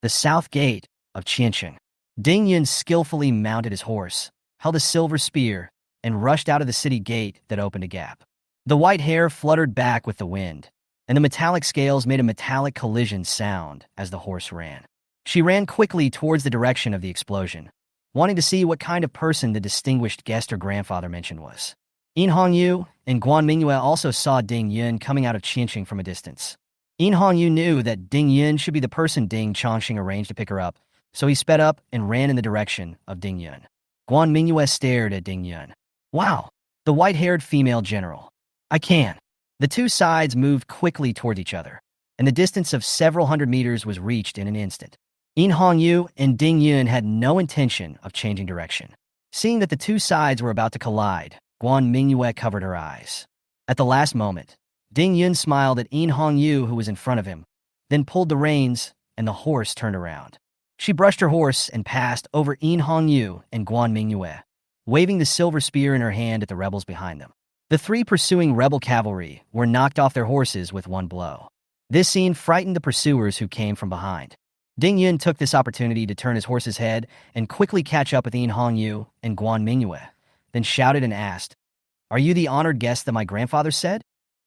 The south gate of Qiancheng. Ding Yun skillfully mounted his horse, held a silver spear, and rushed out of the city gate that opened a gap. The white hair fluttered back with the wind, and the metallic scales made a metallic collision sound as the horse ran. She ran quickly towards the direction of the explosion, wanting to see what kind of person the distinguished guest her grandfather mentioned was. Hongyu and Guan Mingyue also saw Ding Yun coming out of Qianqing from a distance. Hongyu knew that Ding Yun should be the person Ding Chongqing arranged to pick her up, so he sped up and ran in the direction of Ding Yun. Guan Mingyue stared at Ding Yun. Wow, the white-haired female general. I can. The two sides moved quickly toward each other, and the distance of several hundred meters was reached in an instant. Hongyu and Ding Yun had no intention of changing direction. Seeing that the two sides were about to collide, Guan Mingyue covered her eyes. At the last moment, Ding Yun smiled at Hongyu, who was in front of him, then pulled the reins, and the horse turned around. She brushed her horse and passed over Hongyu and Guan Mingyue, waving the silver spear in her hand at the rebels behind them. The three pursuing rebel cavalry were knocked off their horses with one blow. This scene frightened the pursuers who came from behind. Ding Yun took this opportunity to turn his horse's head and quickly catch up with Hongyu and Guan Mingyue, then shouted and asked, "Are you the honored guest that my grandfather said?"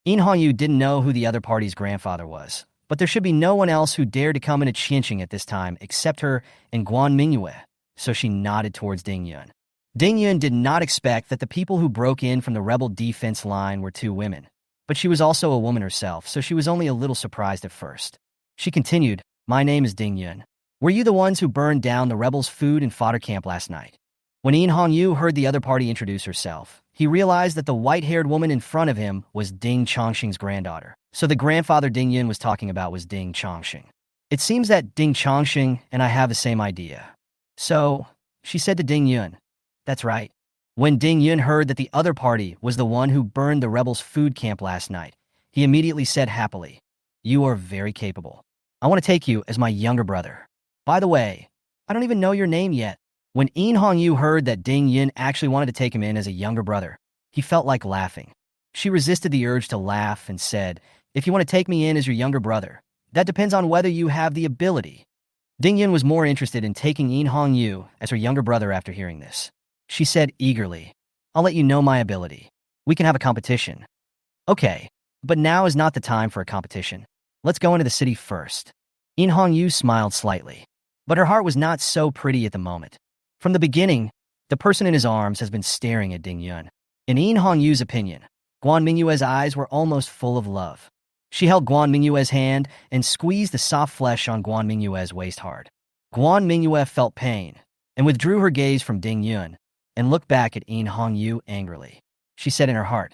Hongyu didn't know who the other party's grandfather was, but there should be no one else who dared to come into Qianqing at this time except her and Guan Mingyue, so she nodded towards Ding Yun. Ding Yun did not expect that the people who broke in from the rebel defense line were two women, but she was also a woman herself, so she was only a little surprised at first. She continued, "My name is Ding Yun. Were you the ones who burned down the rebels' food and fodder camp last night?" When Hongyu heard the other party introduce herself, he realized that the white-haired woman in front of him was Ding Chongqing's granddaughter. So the grandfather Ding Yun was talking about was Ding Chongqing. It seems that Ding Chongqing and I have the same idea. So, she said to Ding Yun, "That's right." When Ding Yun heard that the other party was the one who burned the rebels' food camp last night, he immediately said happily, "You are very capable. I want to take you as my younger brother. By the way, I don't even know your name yet." When Hongyu heard that Ding Yun actually wanted to take him in as a younger brother, he felt like laughing. She resisted the urge to laugh and said, "If you want to take me in as your younger brother, that depends on whether you have the ability." Ding Yun was more interested in taking Hongyu as her younger brother after hearing this. She said eagerly, "I'll let you know my ability. We can have a competition." "Okay, but now is not the time for a competition. Let's go into the city first." Hongyu smiled slightly, but her heart was not so pretty at the moment. From the beginning, the person in his arms has been staring at Ding Yun. In Hongyu's opinion, Guan Mingyue's eyes were almost full of love. She held Guan Mingyue's hand and squeezed the soft flesh on Guan Mingyue's waist hard. Guan Mingyue felt pain and withdrew her gaze from Ding Yun and looked back at Hongyu angrily. She said in her heart,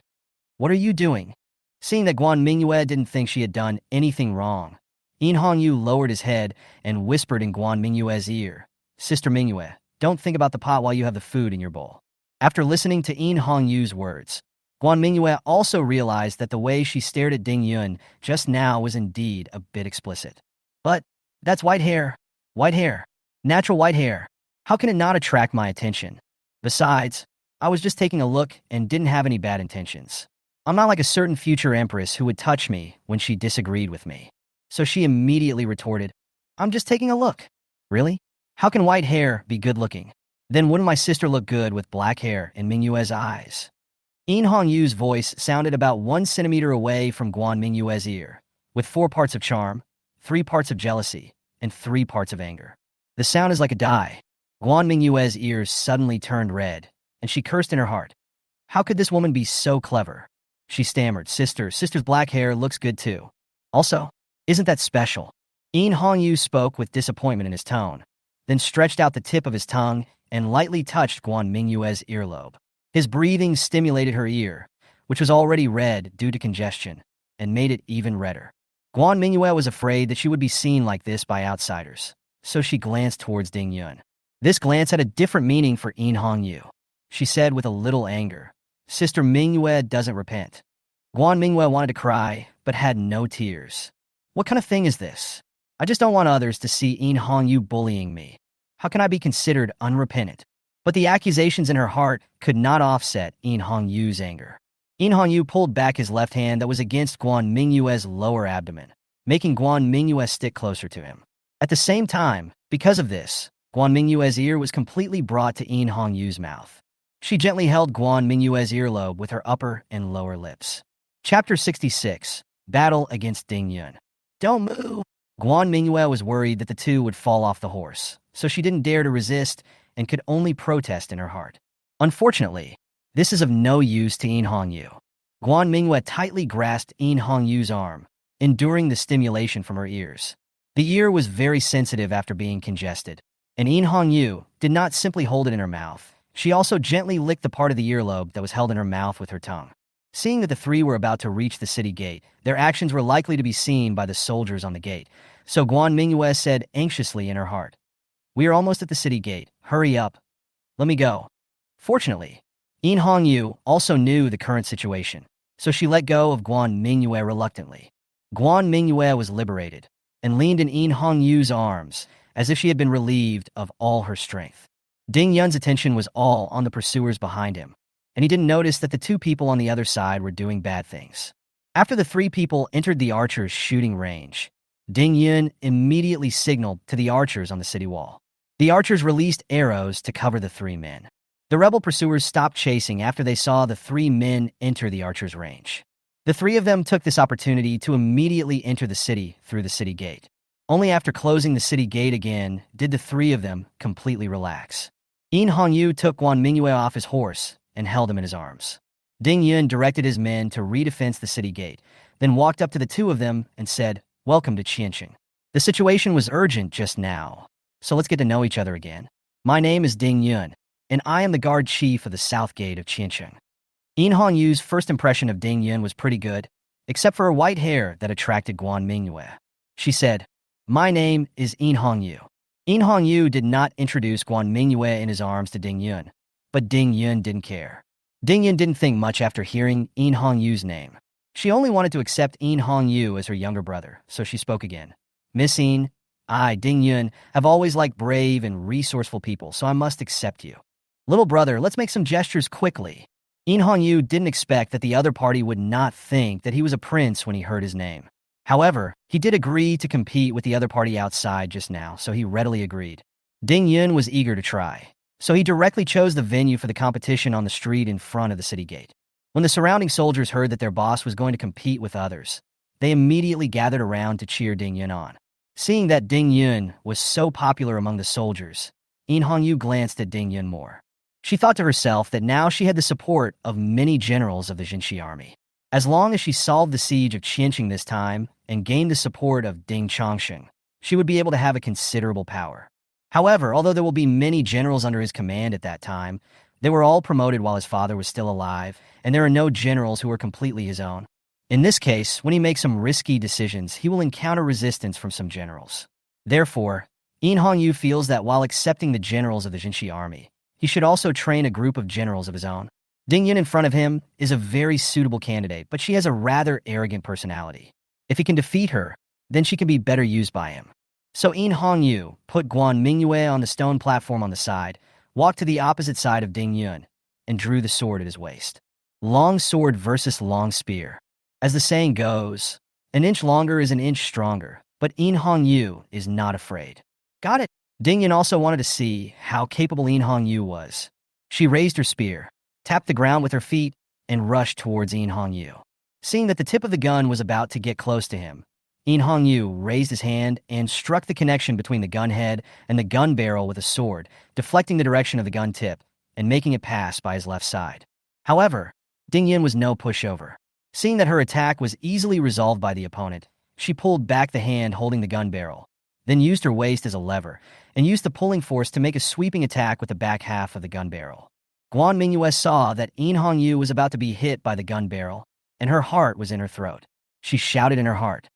"What are you doing?" Seeing that Guan Mingyue didn't think she had done anything wrong, Hongyu lowered his head and whispered in Guan Mingyue's ear, "Sister Mingyue, don't think about the pot while you have the food in your bowl." After listening to Hongyu's words, Guan Mingyue also realized that the way she stared at Ding Yun just now was indeed a bit explicit. But that's white hair, natural white hair. How can it not attract my attention? Besides, I was just taking a look and didn't have any bad intentions. I'm not like a certain future empress who would touch me when she disagreed with me. So she immediately retorted, "I'm just taking a look." Really? How can white hair be good-looking? Then wouldn't my sister look good with black hair in Mingyue's eyes? Hongyu's voice sounded about 1 centimeter away from Guan Mingyue's ear, with 4 parts of charm, 3 parts of jealousy, and 3 parts of anger. The sound is like a die. Guan Mingyue's ears suddenly turned red, and she cursed in her heart. How could this woman be so clever? She stammered, Sister's black hair looks good too. Also, isn't that special?" Hongyu spoke with disappointment in his tone, then stretched out the tip of his tongue and lightly touched Guan Mingyue's earlobe. His breathing stimulated her ear, which was already red due to congestion, and made it even redder. Guan Mingyue was afraid that she would be seen like this by outsiders, so she glanced towards Ding Yun. This glance had a different meaning for Hongyu. She said with a little anger, "Sister Mingyue doesn't repent." Guan Mingyue wanted to cry, but had no tears. What kind of thing is this? I just don't want others to see Hongyu bullying me. How can I be considered unrepentant? But the accusations in her heart could not offset Hongyu's anger. Hongyu pulled back his left hand that was against Guan Mingyue's lower abdomen, making Guan Mingyue stick closer to him. At the same time, because of this, Guan Mingyue's ear was completely brought to Hongyu's mouth. She gently held Guan Mingyue's earlobe with her upper and lower lips. Chapter 66. Battle against Ding Yun. Don't move! Guan Mingyue was worried that the two would fall off the horse, so she didn't dare to resist and could only protest in her heart. Unfortunately, this is of no use to Yin Hongyu. Guan Mingyue tightly grasped Yin Hongyu's arm, enduring the stimulation from her ears. The ear was very sensitive after being congested, and Yin Hongyu did not simply hold it in her mouth. She also gently licked the part of the earlobe that was held in her mouth with her tongue. Seeing that the three were about to reach the city gate, their actions were likely to be seen by the soldiers on the gate, so Guan Mingyue said anxiously in her heart, "We are almost at the city gate. Hurry up. Let me go." Fortunately, Yin Hongyu also knew the current situation, so she let go of Guan Mingyue reluctantly. Guan Mingyue was liberated and leaned in Yin Hongyu's arms as if she had been relieved of all her strength. Ding Yun's attention was all on the pursuers behind him, and he didn't notice that the two people on the other side were doing bad things. After the three people entered the archers' shooting range, Ding Yun immediately signaled to the archers on the city wall. The archers released arrows to cover the three men. The rebel pursuers stopped chasing after they saw the three men enter the archers' range. The three of them took this opportunity to immediately enter the city through the city gate. Only after closing the city gate again did the three of them completely relax. Yin Hongyu took Guan Mingyue off his horse and held him in his arms. Ding Yun directed his men to redefense the city gate, then walked up to the two of them and said, "Welcome to Qianqing. The situation was urgent just now, so let's get to know each other again. My name is Ding Yun, and I am the guard chief of the south gate of Qianqing." Yin Hongyu's first impression of Ding Yun was pretty good, except for her white hair that attracted Guan Mingyue. She said, "My name is Yin Hongyu." Yin Hongyu did not introduce Guan Mingyue in his arms to Ding Yun, but Ding Yun didn't care. Ding Yun didn't think much after hearing Yin Hongyu's name. She only wanted to accept Yin Hongyu as her younger brother, so she spoke again. "Miss Yin, I, Ding Yun, have always liked brave and resourceful people, so I must accept you. Little brother, let's make some gestures quickly." Yin Hongyu didn't expect that the other party would not think that he was a prince when he heard his name. However, he did agree to compete with the other party outside just now, so he readily agreed. Ding Yun was eager to try, so he directly chose the venue for the competition on the street in front of the city gate. When the surrounding soldiers heard that their boss was going to compete with others, they immediately gathered around to cheer Ding Yun on. Seeing that Ding Yun was so popular among the soldiers, Yin Hongyu glanced at Ding Yun more. She thought to herself that now she had the support of many generals of the Jinshi army. As long as she solved the siege of Qianqing this time and gained the support of Ding Chongsheng, she would be able to have a considerable power. However, although there will be many generals under his command at that time, they were all promoted while his father was still alive, and there are no generals who are completely his own. In this case, when he makes some risky decisions, he will encounter resistance from some generals. Therefore, Yin Hongyu feels that while accepting the generals of the Jinshi army, he should also train a group of generals of his own. Ding Yun in front of him is a very suitable candidate, but she has a rather arrogant personality. If he can defeat her, then she can be better used by him. So Yin Hongyu put Guan Mingyue on the stone platform on the side, walked to the opposite side of Ding Yun, and drew the sword at his waist. Long sword versus long spear. As the saying goes, an inch longer is an inch stronger, but Yin Hongyu is not afraid. Got it? Ding Yun also wanted to see how capable Yin Hongyu was. She raised her spear, tapped the ground with her feet, and rushed towards Yin Hongyu. Seeing that the tip of the gun was about to get close to him, Yin Hongyu raised his hand and struck the connection between the gun head and the gun barrel with a sword, deflecting the direction of the gun tip and making it pass by his left side. However, Ding Yun was no pushover. Seeing that her attack was easily resolved by the opponent, she pulled back the hand holding the gun barrel, then used her waist as a lever, and used the pulling force to make a sweeping attack with the back half of the gun barrel. Guan Mingyue saw that Yin Hongyu was about to be hit by the gun barrel, and her heart was in her throat. She shouted in her heart,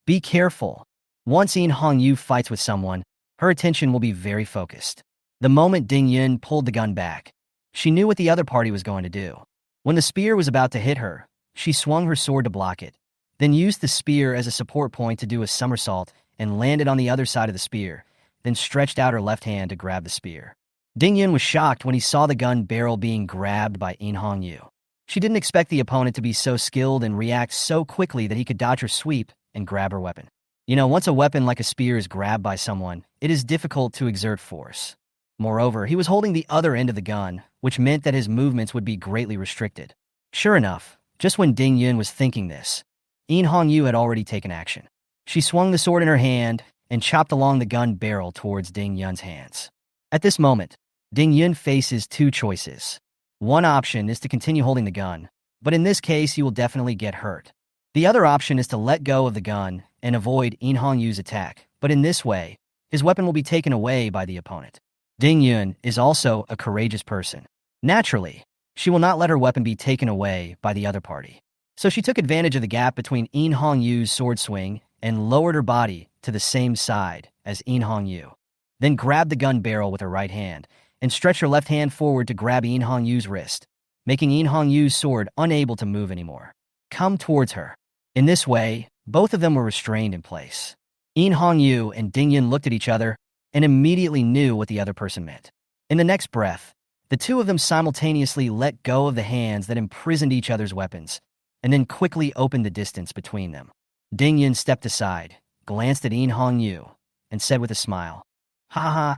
"Be careful. Once Yin Hongyu fights with someone, her attention will be very focused." The moment Ding Yun pulled the gun back, she knew what the other party was going to do. When the spear was about to hit her, she swung her sword to block it, then used the spear as a support point to do a somersault and landed on the other side of the spear, then stretched out her left hand to grab the spear. Ding Yun was shocked when he saw the gun barrel being grabbed by Yin Hongyu. She didn't expect the opponent to be so skilled and react so quickly that he could dodge her sweep and grab her weapon. Once a weapon like a spear is grabbed by someone, it is difficult to exert force. Moreover, he was holding the other end of the gun, which meant that his movements would be greatly restricted. Sure enough, Just when Ding Yun was thinking this, In Hongyu had already taken action. She swung the sword in her hand and chopped along the gun barrel towards Ding Yun's hands. At this moment, Ding Yun faces two choices. One option is to continue holding the gun, but in this case you will definitely get hurt. The other option is to let go of the gun and avoid In Hongyu's attack, but in this way, his weapon will be taken away by the opponent. Ding Yun is also a courageous person. Naturally, she will not let her weapon be taken away by the other party. So she took advantage of the gap between In Hongyu's sword swing and lowered her body to the same side as In Hongyu. Then grabbed the gun barrel with her right hand and stretched her left hand forward to grab In Hongyu's wrist, making In Hongyu's sword unable to move anymore. Come towards her. In this way, both of them were restrained in place. In Hongyu and Ding Yun looked at each other and immediately knew what the other person meant. In the next breath, the two of them simultaneously let go of the hands that imprisoned each other's weapons, and then quickly opened the distance between them. Ding Yun stepped aside, glanced at In Hongyu, and said with a smile, "Haha,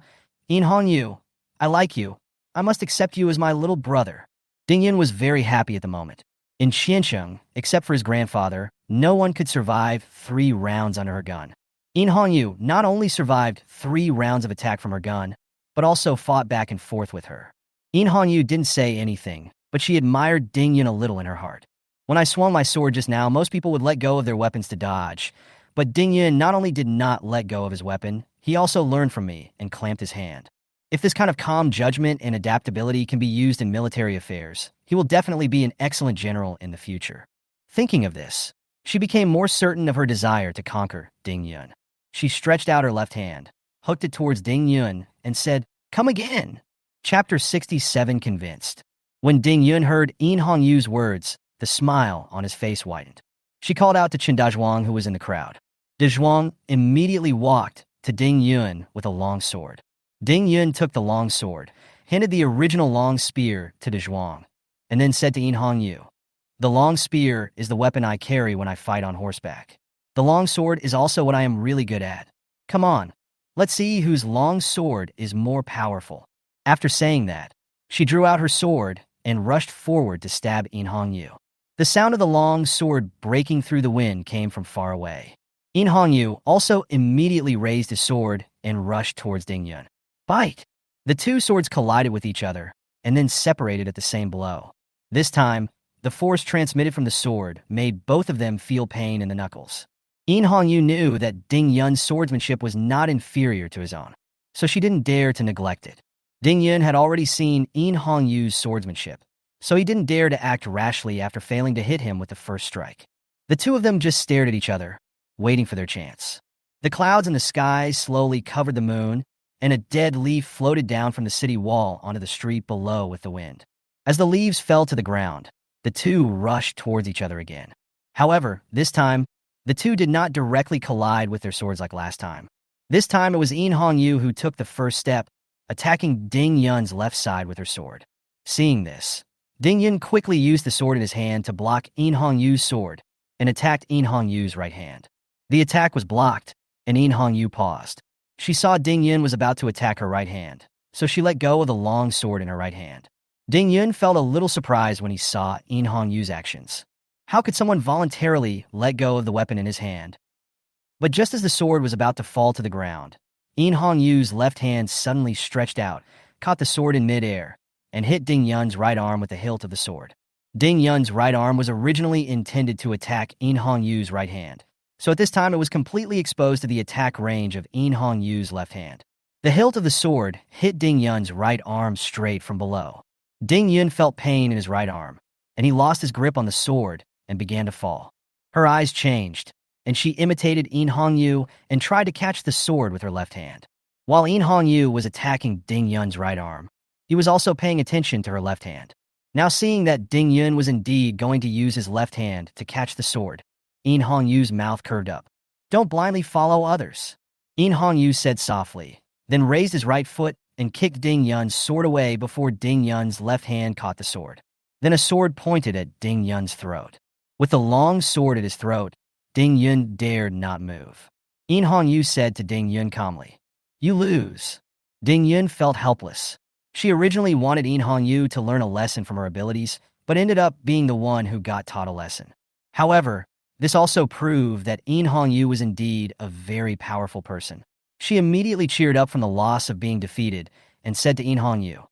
In Hongyu, I like you. I must accept you as my little brother." Ding Yun was very happy at the moment. In Xiancheng, except for his grandfather, no one could survive 3 rounds under her gun. In Hongyu not only survived 3 rounds of attack from her gun, but also fought back and forth with her. In Hongyu didn't say anything, but she admired Ding Yun a little in her heart. When I swung my sword just now, most people would let go of their weapons to dodge, but Ding Yun not only did not let go of his weapon, he also learned from me and clamped his hand. If this kind of calm judgment and adaptability can be used in military affairs, he will definitely be an excellent general in the future. Thinking of this, she became more certain of her desire to conquer Ding Yun. She stretched out her left hand, hooked it towards Ding Yun, and said, "Come again." Chapter 67 Convinced. When Ding Yun heard In Hongyu's words, the smile on his face widened. She called out to Chen Dazhuang, who was in the crowd. Dazhuang immediately walked to Ding Yun with a long sword. Ding Yun took the long sword, handed the original long spear to Dazhuang, and then said to In Hongyu, "The long spear is the weapon I carry when I fight on horseback. The long sword is also what I am really good at. Come on, let's see whose long sword is more powerful." After saying that, she drew out her sword and rushed forward to stab In Hongyu. The sound of the long sword breaking through the wind came from far away. In Hongyu also immediately raised his sword and rushed towards Ding Yun. Bite! The two swords collided with each other and then separated at the same blow. This time, the force transmitted from the sword made both of them feel pain in the knuckles. In Hongyu knew that Ding Yun's swordsmanship was not inferior to his own, so she didn't dare to neglect it. Ding Yun had already seen In Hongyu's swordsmanship, so he didn't dare to act rashly after failing to hit him with the first strike. The two of them just stared at each other, waiting for their chance. The clouds in the sky slowly covered the moon, and a dead leaf floated down from the city wall onto the street below with the wind. As the leaves fell to the ground, the two rushed towards each other again. However, this time, the two did not directly collide with their swords like last time. This time it was In Hongyu who took the first step, attacking Ding Yun's left side with her sword. Seeing this, Ding Yun quickly used the sword in his hand to block In Hongyu's sword and attacked In Hongyu's right hand. The attack was blocked, and In Hongyu paused. She saw Ding Yun was about to attack her right hand, so she let go of the long sword in her right hand. Ding Yun felt a little surprised when he saw In Hongyu's actions. How could someone voluntarily let go of the weapon in his hand? But just as the sword was about to fall to the ground, In Hongyu's left hand suddenly stretched out, caught the sword in midair, and hit Ding Yun's right arm with the hilt of the sword. Ding Yun's right arm was originally intended to attack In Hongyu's right hand, so at this time it was completely exposed to the attack range of In Hongyu's left hand. The hilt of the sword hit Ding Yun's right arm straight from below. Ding Yun felt pain in his right arm, and he lost his grip on the sword and began to fall. Her eyes changed, and she imitated In Hongyu and tried to catch the sword with her left hand. While In Hongyu was attacking Ding Yun's right arm, he was also paying attention to her left hand. Now seeing that Ding Yun was indeed going to use his left hand to catch the sword, In Hongyu's mouth curved up. "Don't blindly follow others," In Hongyu said softly, then raised his right foot and kicked Ding Yun's sword away before Ding Yun's left hand caught the sword. Then a sword pointed at Ding Yun's throat. With the long sword at his throat, Ding Yun dared not move. In Hongyu said to Ding Yun calmly, "You lose." Ding Yun felt helpless. She originally wanted In Hongyu to learn a lesson from her abilities, but ended up being the one who got taught a lesson. However, this also proved that Hongyu was indeed a very powerful person. She immediately cheered up from the loss of being defeated and said to Hongyu,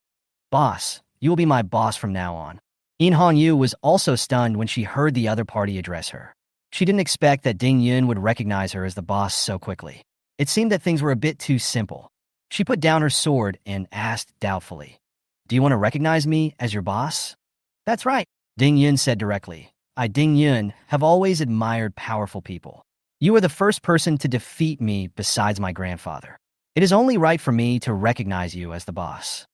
"Boss, you will be my boss from now on." Hongyu was also stunned when she heard the other party address her. She didn't expect that Ding Yun would recognize her as the boss so quickly. It seemed that things were a bit too simple. She put down her sword and asked doubtfully, "Do you want to recognize me as your boss?" "That's right," Ding Yun said directly. "I, Ding Yun, have always admired powerful people. You are the first person to defeat me besides my grandfather. It is only right for me to recognize you as the boss."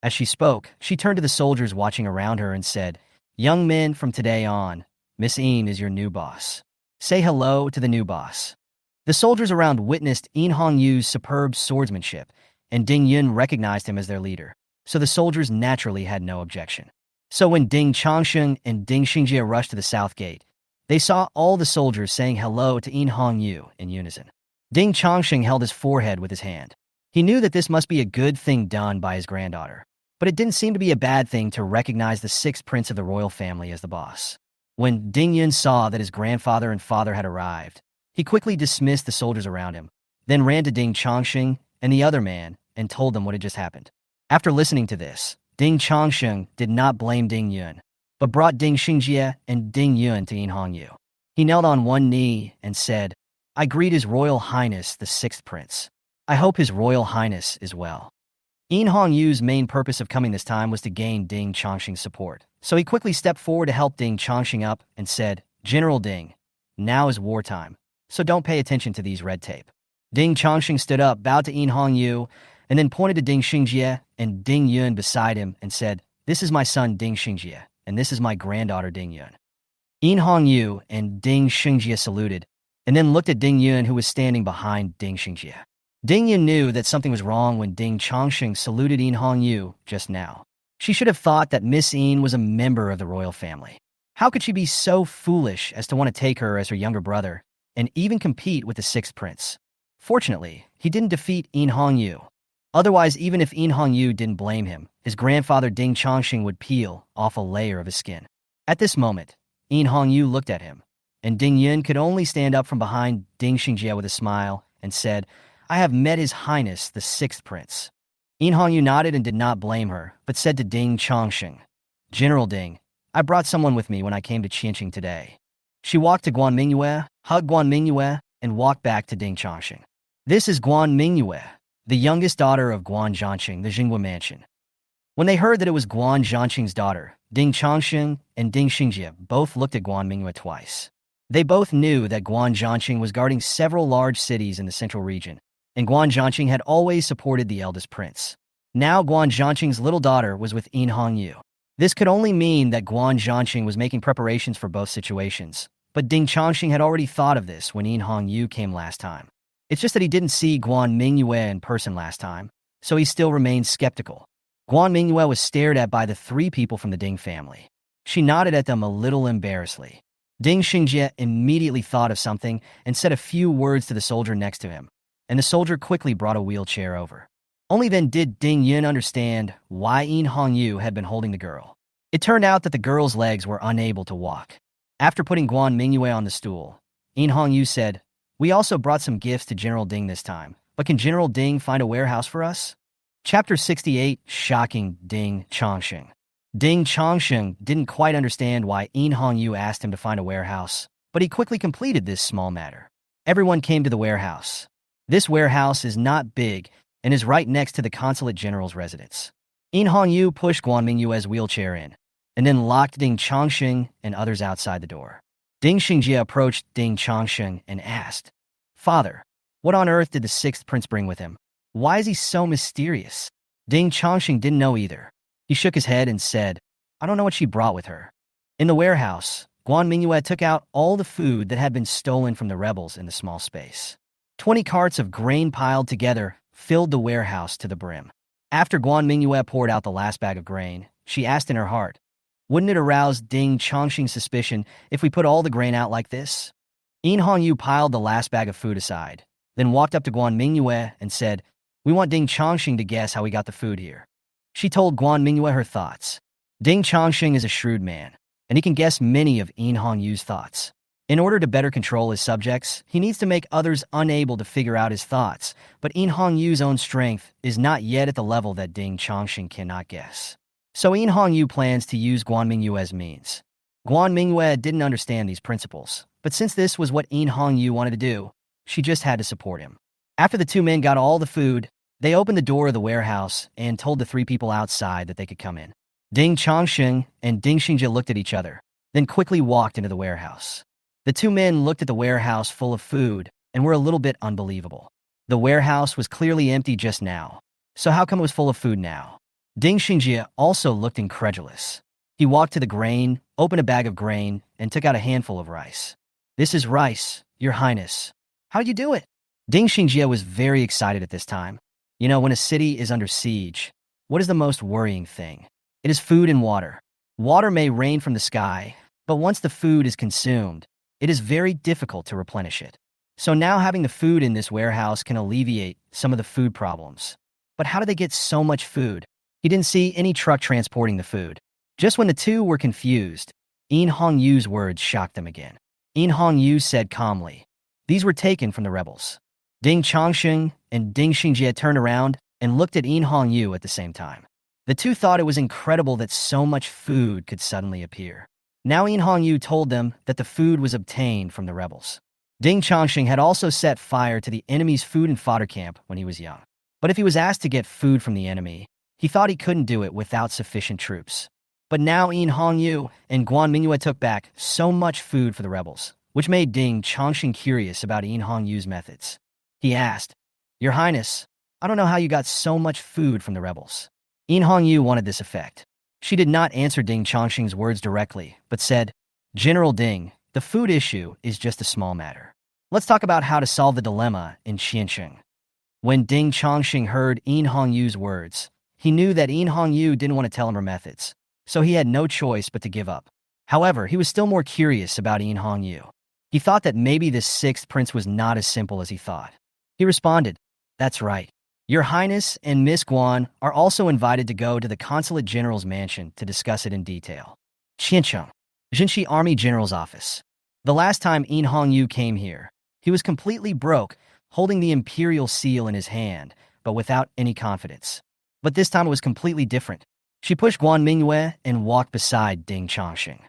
As she spoke, she turned to the soldiers watching around her and said, "Young men, from today on, Miss Een is your new boss. Say hello to the new boss." The soldiers around witnessed Hongyu's superb swordsmanship, and Ding Yun recognized him as their leader, so the soldiers naturally had no objection. So when Ding Changsheng and Ding Xingjie rushed to the south gate, they saw all the soldiers saying hello to Hongyu in unison. Ding Changsheng held his forehead with his hand. He knew that this must be a good thing done by his granddaughter, but it didn't seem to be a bad thing to recognize the sixth prince of the royal family as the boss. When Ding Yun saw that his grandfather and father had arrived, he quickly dismissed the soldiers around him, then ran to Ding Changsheng and the other man and told them what had just happened. After listening to this, Ding Changsheng did not blame Ding Yun, but brought Ding Xingjie and Ding Yun to Hongyu. He knelt on one knee and said, "I greet His Royal Highness the Sixth Prince. I hope His Royal Highness is well." Hongyu's main purpose of coming this time was to gain Ding Changsheng's support, so he quickly stepped forward to help Ding Changsheng up and said, "General Ding, now is wartime, so don't pay attention to these red tape." Ding Changsheng stood up, bowed to Hongyu, and then pointed to Ding Xingjie and Ding Yun beside him and said, "This is my son Ding Xingjie, and this is my granddaughter Ding Yun." Hongyu and Ding Xingjie saluted, and then looked at Ding Yun, who was standing behind Ding Xingjie. Ding Yun knew that something was wrong when Ding Changsheng saluted Hongyu just now. She should have thought that Miss Een was a member of the royal family. How could she be so foolish as to want to take her as her younger brother and even compete with the sixth prince? Fortunately, he didn't defeat Hongyu. Otherwise, even if Hongyu didn't blame him, his grandfather Ding Changsheng would peel off a layer of his skin. At this moment, Hongyu looked at him, and Ding Yun could only stand up from behind Ding Xingjie with a smile and said, "I have met His Highness the Sixth Prince." Hongyu nodded and did not blame her, but said to Ding Changsheng, "General Ding, I brought someone with me when I came to Qianqing today." She walked to Guan Mingyue, hugged Guan Mingyue, and walked back to Ding Changsheng. "This is Guan Mingyue, the youngest daughter of Guan Zhanqing, the Jinghua mansion." When they heard that it was Guan Zhanqing's daughter, Ding Changsheng and Ding Xingjie both looked at Guan Mingyue twice. They both knew that Guan Zhanqing was guarding several large cities in the central region, and Guan Zhanqing had always supported the eldest prince. Now Guan Zhanqing's little daughter was with Hongyu. This could only mean that Guan Zhanqing was making preparations for both situations, but Ding Changsheng had already thought of this when Hongyu came last time. It's just that he didn't see Guan Mingyue in person last time, so he still remained skeptical. Guan Mingyue was stared at by the three people from the Ding family. She nodded at them a little embarrassedly. Ding Xingjie immediately thought of something and said a few words to the soldier next to him, and the soldier quickly brought a wheelchair over. Only then did Ding Yun understand why Hongyu had been holding the girl. It turned out that the girl's legs were unable to walk. After putting Guan Mingyue on the stool, Hongyu said, "We also brought some gifts to General Ding this time, but can General Ding find a warehouse for us?" Chapter 68, Shocking Ding Changsheng. Ding Changsheng didn't quite understand why Hongyu asked him to find a warehouse, but he quickly completed this small matter. Everyone came to the warehouse. This warehouse is not big and is right next to the consulate general's residence. Hongyu pushed Guan Mingyue's wheelchair in, and then locked Ding Changsheng and others outside the door. Ding Xingjie approached Ding Changsheng and asked, "Father, what on earth did the sixth prince bring with him? Why is he so mysterious?" Ding Changsheng didn't know either. He shook his head and said, "I don't know what she brought with her." In the warehouse, Guan Mingyue took out all the food that had been stolen from the rebels in the small space. 20 carts of grain piled together filled the warehouse to the brim. After Guan Mingyue poured out the last bag of grain, she asked in her heart, "Wouldn't it arouse Ding Changsheng's suspicion if we put all the grain out like this?" Hongyu piled the last bag of food aside, then walked up to Guan Mingyue and said, "We want Ding Changsheng to guess how we got the food here." She told Guan Mingyue her thoughts. Ding Chongqing is a shrewd man, and he can guess many of Yin Hongyu's thoughts. In order to better control his subjects, he needs to make others unable to figure out his thoughts, but Yin Hongyu's own strength is not yet at the level that Ding Chongqing cannot guess. So Yin Hongyu plans to use Guan Mingyue as means. Guan Mingyue didn't understand these principles, but since this was what Yin Hongyu wanted to do, she just had to support him. After the two men got all the food, they opened the door of the warehouse and told the three people outside that they could come in. Ding Chongqing and Ding Xingjie looked at each other, then quickly walked into the warehouse. The two men looked at the warehouse full of food and were a little bit unbelievable. The warehouse was clearly empty just now, so how come it was full of food now? Ding Xingjie also looked incredulous. He walked to the grain, opened a bag of grain, and took out a handful of rice. "This is rice, Your Highness." "How'd you do it?" Ding Xingjie was very excited at this time. You know, when a city is under siege, what is the most worrying thing? It is food and water. Water may rain from the sky, but once the food is consumed, it is very difficult to replenish it. So now having the food in this warehouse can alleviate some of the food problems. But how did they get so much food? He didn't see any truck transporting the food. Just when the two were confused, Yin Hongyu's words shocked them again. Yin Hongyu said calmly, "These were taken from the rebels." Ding Chongqing and Ding Xingjie turned around and looked at Yin Hongyu at the same time. The two thought it was incredible that so much food could suddenly appear. Now Yin Hongyu told them that the food was obtained from the rebels. Ding Chongqing had also set fire to the enemy's food and fodder camp when he was young. But if he was asked to get food from the enemy, he thought he couldn't do it without sufficient troops. But now Yin Hongyu and Guan Mingyue took back so much food for the rebels, which made Ding Chongqing curious about Yin Hongyu's methods. He asked, "Your Highness, I don't know how you got so much food from the rebels." Yin Hongyu wanted this effect. She did not answer Ding Chongqing's words directly, but said, "General Ding, the food issue is just a small matter. Let's talk about how to solve the dilemma in Qianqing." When Ding Chongqing heard Yin Hongyu's words, he knew that Yin Hongyu didn't want to tell him her methods, so he had no choice but to give up. However, he was still more curious about Yin Hongyu. He thought that maybe this sixth prince was not as simple as he thought. He responded, "That's right. Your Highness and Miss Guan are also invited to go to the Consulate General's mansion to discuss it in detail." Qianqing, Jinshi Army General's office. The last time Yin Hongyu came here, he was completely broke, holding the imperial seal in his hand, but without any confidence. But this time it was completely different. She pushed Guan Mingyue and walked beside Ding Chongqing.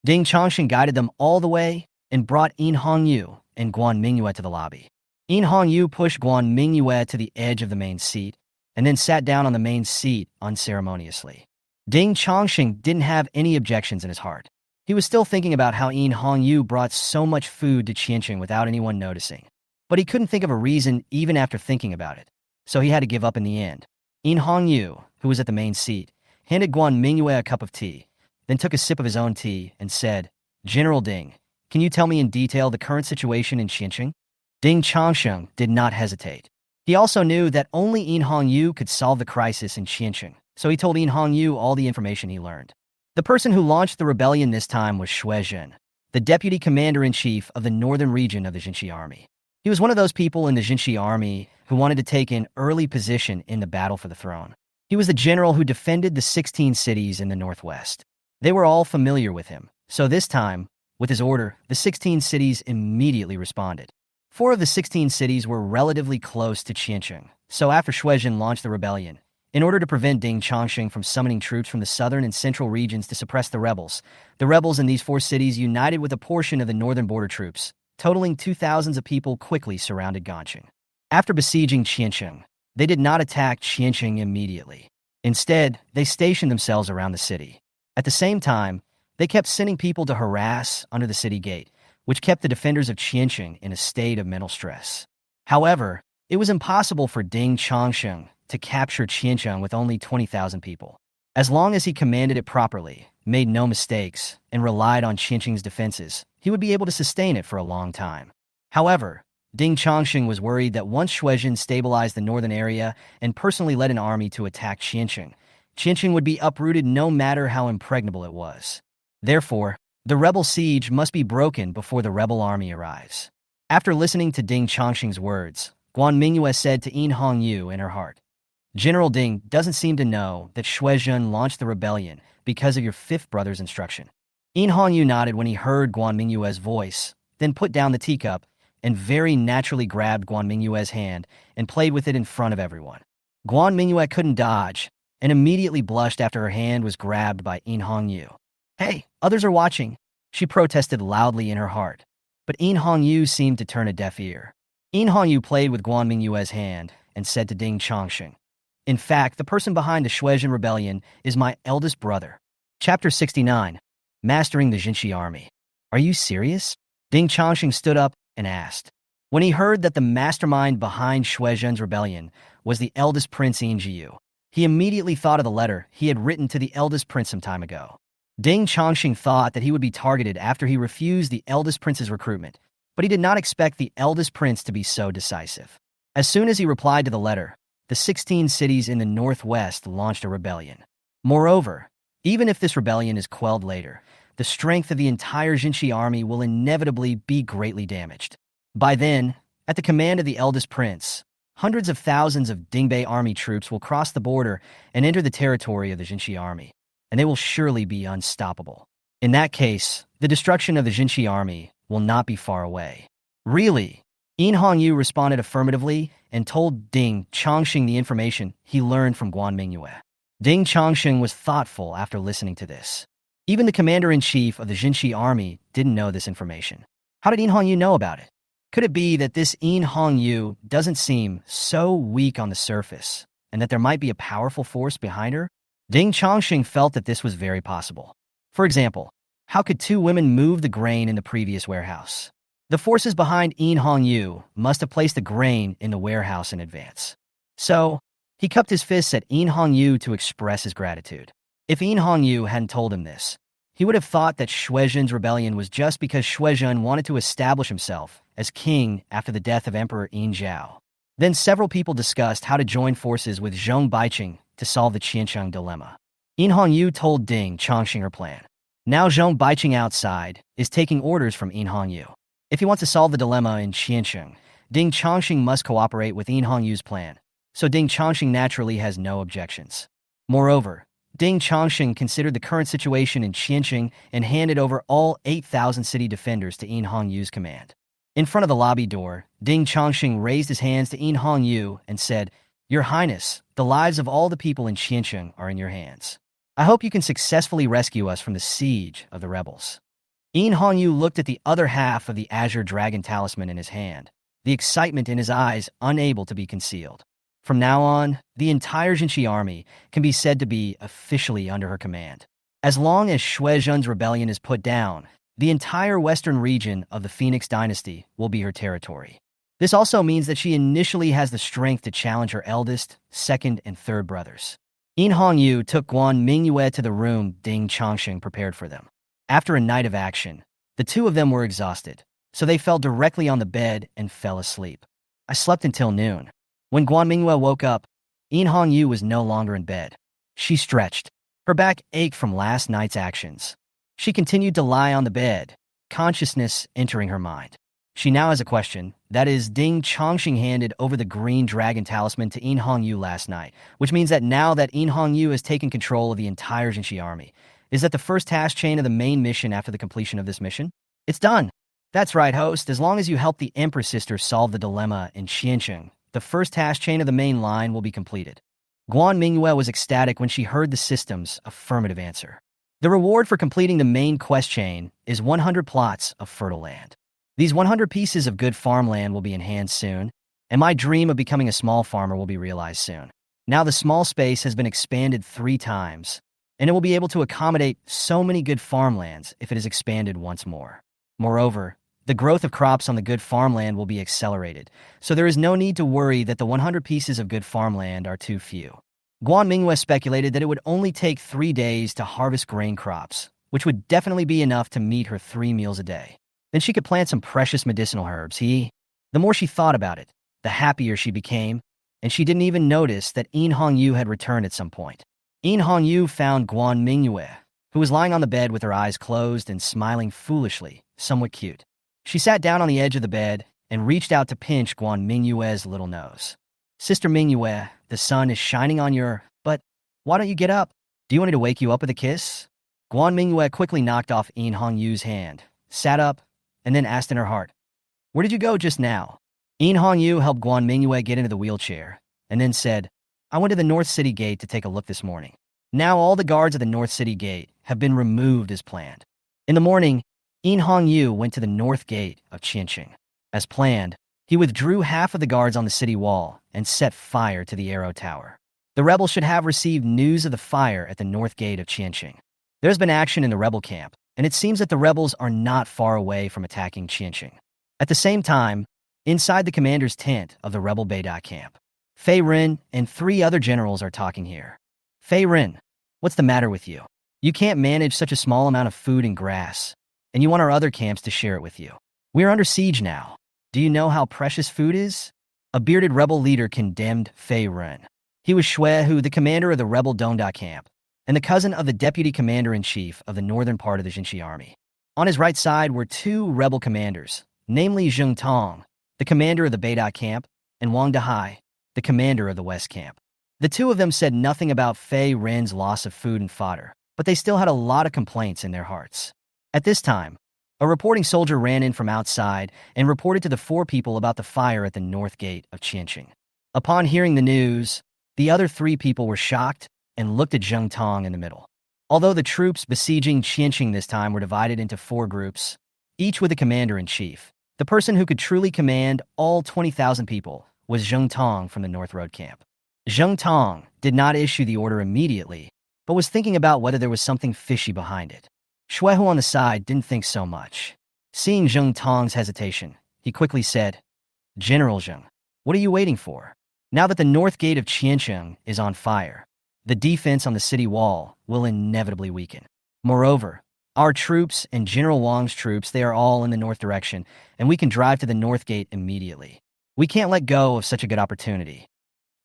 Ding Chongqing guided them all the way and brought Yin Hongyu and Guan Mingyue to the lobby. Yin Hongyu pushed Guan Mingyue to the edge of the main seat, and then sat down on the main seat unceremoniously. Ding Chongqing didn't have any objections in his heart. He was still thinking about how Yin Hongyu brought so much food to Qianqing without anyone noticing. But he couldn't think of a reason even after thinking about it, so he had to give up in the end. Yin Hongyu, who was at the main seat, handed Guan Mingyue a cup of tea, then took a sip of his own tea and said, "General Ding, can you tell me in detail the current situation in Qianqing?" Ding Chongqing did not hesitate. He also knew that only Yin Hongyu could solve the crisis in Qianqing, so he told Yin Hongyu all the information he learned. The person who launched the rebellion this time was Shui Zhen, the deputy commander-in-chief of the northern region of the Jinshi army. He was one of those people in the Jinshi army who wanted to take an early position in the battle for the throne. He was the general who defended the 16 cities in the northwest. They were all familiar with him, so this time, with his order, the 16 cities immediately responded. 4 of the 16 cities were relatively close to Qianqing, so after Shui Zhen launched the rebellion, in order to prevent Ding Chongqing from summoning troops from the southern and central regions to suppress the rebels in these 4 cities united with a portion of the northern border troops, totaling 2,000s of people quickly surrounded Ganqing. After besieging Qianqing, they did not attack Qianqing immediately. Instead, they stationed themselves around the city. At the same time, they kept sending people to harass under the city gate, which kept the defenders of Qianqing in a state of mental stress. However, it was impossible for Ding Chongqing to capture Qianqing with only 20,000 people. As long as he commanded it properly, made no mistakes, and relied on Qianqing's defenses, he would be able to sustain it for a long time. However, Ding Chongqing was worried that once Shui Zhen stabilized the northern area and personally led an army to attack Qianqing, Qianqing would be uprooted no matter how impregnable it was. Therefore, the rebel siege must be broken before the rebel army arrives. After listening to Ding Chongqing's words, Guan Mingyue said to Yin Hongyu in her heart, "General Ding doesn't seem to know that Shui Zhen launched the rebellion because of your fifth brother's instruction. In Hongyu nodded when he heard Guan Mingyue's voice, then put down the teacup and very naturally grabbed Guan Mingyue's hand and played with it in front of everyone. Guan Mingyue couldn't dodge and immediately blushed after her hand was grabbed by In Hongyu. "Hey, others are watching," she protested loudly in her heart. But In Hongyu seemed to turn a deaf ear. In Hongyu played with Guan Mingyue's hand and said to Ding Chongsheng, "In fact, the person behind the Shuizhen rebellion is my eldest brother." Chapter 69. Mastering the Jinshi Army. "Are you serious?" Ding Chongsheng stood up and asked. When he heard that the mastermind behind Shuizhen's rebellion was the eldest prince In Jiyu, he immediately thought of the letter he had written to the eldest prince some time ago. Ding Chongsheng thought that he would be targeted after he refused the eldest prince's recruitment, but he did not expect the eldest prince to be so decisive. As soon as he replied to the letter, the 16 cities in the northwest launched a rebellion. Moreover, even if this rebellion is quelled later, the strength of the entire Jinshi army will inevitably be greatly damaged. By then, at the command of the eldest prince, hundreds of thousands of Dingbei army troops will cross the border and enter the territory of the Jinshi army, and they will surely be unstoppable. In that case, the destruction of the Jinshi army will not be far away. "Really?" In Hongyu responded affirmatively and told Ding Chongsheng the information he learned from Guan Mingyue. Ding Chongsheng was thoughtful after listening to this. Even the commander-in-chief of the Jinshi army didn't know this information. How did In Hongyu know about it? Could it be that this In Hongyu doesn't seem so weak on the surface, and that there might be a powerful force behind her? Ding Chongsheng felt that this was very possible. For example, how could two women move the grain in the previous warehouse? The forces behind In Hongyu must have placed the grain in the warehouse in advance. So, he cupped his fists at In Hongyu to express his gratitude. If In Hongyu hadn't told him this, he would have thought that Shuizhen's rebellion was just because Shuizhen wanted to establish himself as king after the death of Emperor In Zhao. Then several people discussed how to join forces with Zhong Baiqing to solve the Qiancheng dilemma. In Hongyu told Ding Chongsheng her plan. Now Zhong Baiqing outside is taking orders from In Hongyu. If he wants to solve the dilemma in Qiancheng, Ding Chongsheng must cooperate with In Hongyu's plan, so Ding Chongsheng naturally has no objections. Moreover, Ding Chongsheng considered the current situation in Qiancheng and handed over all 8,000 city defenders to In Hongyu's command. In front of the lobby door, Ding Chongsheng raised his hands to In Hongyu and said, "Your Highness, the lives of all the people in Qiancheng are in your hands. I hope you can successfully rescue us from the siege of the rebels." In Hongyu looked at the other half of the Azure Dragon talisman in his hand, the excitement in his eyes unable to be concealed. From now on, the entire Jinshi army can be said to be officially under her command. As long as Shuizhen's rebellion is put down, the entire western region of the Phoenix dynasty will be her territory. This also means that she initially has the strength to challenge her eldest, second, and third brothers. In Hongyu took Guan Mingyue to the room Ding Chongsheng prepared for them. After a night of action, the two of them were exhausted, so they fell directly on the bed and fell asleep. "I slept until noon." When Guan Mingyue woke up, In Hongyu was no longer in bed. She stretched. Her back ached from last night's actions. She continued to lie on the bed, consciousness entering her mind. She now has a question. That is, Ding Chongsheng handed over the green dragon talisman to In Hongyu last night, which means that now that In Hongyu has taken control of the entire Jinshi army, is that the first task chain of the main mission after the completion of this mission? It's done. That's right, host. As long as you help the Empress sister solve the dilemma in Qiancheng, the first task chain of the main line will be completed. Guan Mingyue was ecstatic when she heard the system's affirmative answer. The reward for completing the main quest chain is 100 plots of fertile land. These 100 pieces of good farmland will be in hand soon, and my dream of becoming a small farmer will be realized soon. Now the small space has been expanded 3 times, and it will be able to accommodate so many good farmlands if it is expanded once more. Moreover, the growth of crops on the good farmland will be accelerated, so there is no need to worry that the 100 pieces of good farmland are too few. Guan Mingyue speculated that it would only take 3 days to harvest grain crops, which would definitely be enough to meet her 3 meals a day. Then she could plant some precious medicinal herbs. The more she thought about it, the happier she became, and she didn't even notice that In Hongyu had returned at some point. In Hongyu found Guan Mingyue, who was lying on the bed with her eyes closed and smiling foolishly, somewhat cute. She sat down on the edge of the bed and reached out to pinch Guan Mingyue's little nose. "Sister Mingyue, the sun is shining on your... But why don't you get up?" Do you want me to wake you up with a kiss? Guan Mingyue quickly knocked off In Hongyu's hand, sat up, and then asked in her heart, "Where did you go just now?" In Hongyu helped Guan Mingyue get into the wheelchair, and then said, "I went to the North City Gate to take a look this morning. Now all the guards at the North City Gate have been removed as planned." In the morning, In Hongyu went to the North Gate of Qianqing. As planned, he withdrew half of the guards on the city wall and set fire to the Arrow Tower. The rebels should have received news of the fire at the North Gate of Qianqing. There's been action in the rebel camp, and it seems that the rebels are not far away from attacking Qianqing. At the same time, inside the commander's tent of the rebel Beida camp, Fei Ren and 3 other generals are talking here. Fei Ren, what's the matter with you? You can't manage such a small amount of food and grass, and you want our other camps to share it with you. We are under siege now. Do you know how precious food is? A bearded rebel leader condemned Fei Ren. He was Shui Hu, the commander of the rebel Dongda camp, and the cousin of the deputy commander-in-chief of the northern part of the Jinshi army. On his right side were 2 rebel commanders, namely Zheng Tong, the commander of the Beida camp, and Wang Dahai, the commander of the West camp. The 2 of them said nothing about Fei Ren's loss of food and fodder, but they still had a lot of complaints in their hearts. At this time, a reporting soldier ran in from outside and reported to the 4 people about the fire at the North Gate of Qianqing. Upon hearing the news, the other 3 people were shocked and looked at Zheng Tong in the middle. Although the troops besieging Qianqing this time were divided into 4 groups, each with a commander-in-chief, the person who could truly command all 20,000 people was Zheng Tong from the North Road camp. Zheng Tong did not issue the order immediately, but was thinking about whether there was something fishy behind it. Shui Hu on the side didn't think so much. Seeing Zheng Tong's hesitation, he quickly said, "General Zheng, what are you waiting for? Now that the North Gate of Qianqing is on fire, the defense on the city wall will inevitably weaken. Moreover, our troops and General Wang's troops, they are all in the north direction, and we can drive to the North Gate immediately. We can't let go of such a good opportunity."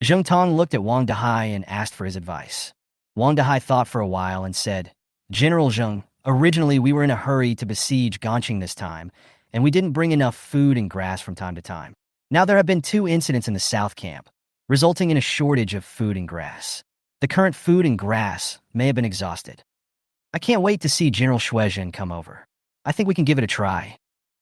Zheng Tong looked at Wang Dahai and asked for his advice. Wang Dahai thought for a while and said, "General Zheng, originally we were in a hurry to besiege Ganqing this time, and we didn't bring enough food and grass from time to time. Now there have been 2 incidents in the south camp, resulting in a shortage of food and grass. The current food and grass may have been exhausted. I can't wait to see General Shuizhen come over. I think we can give it a try."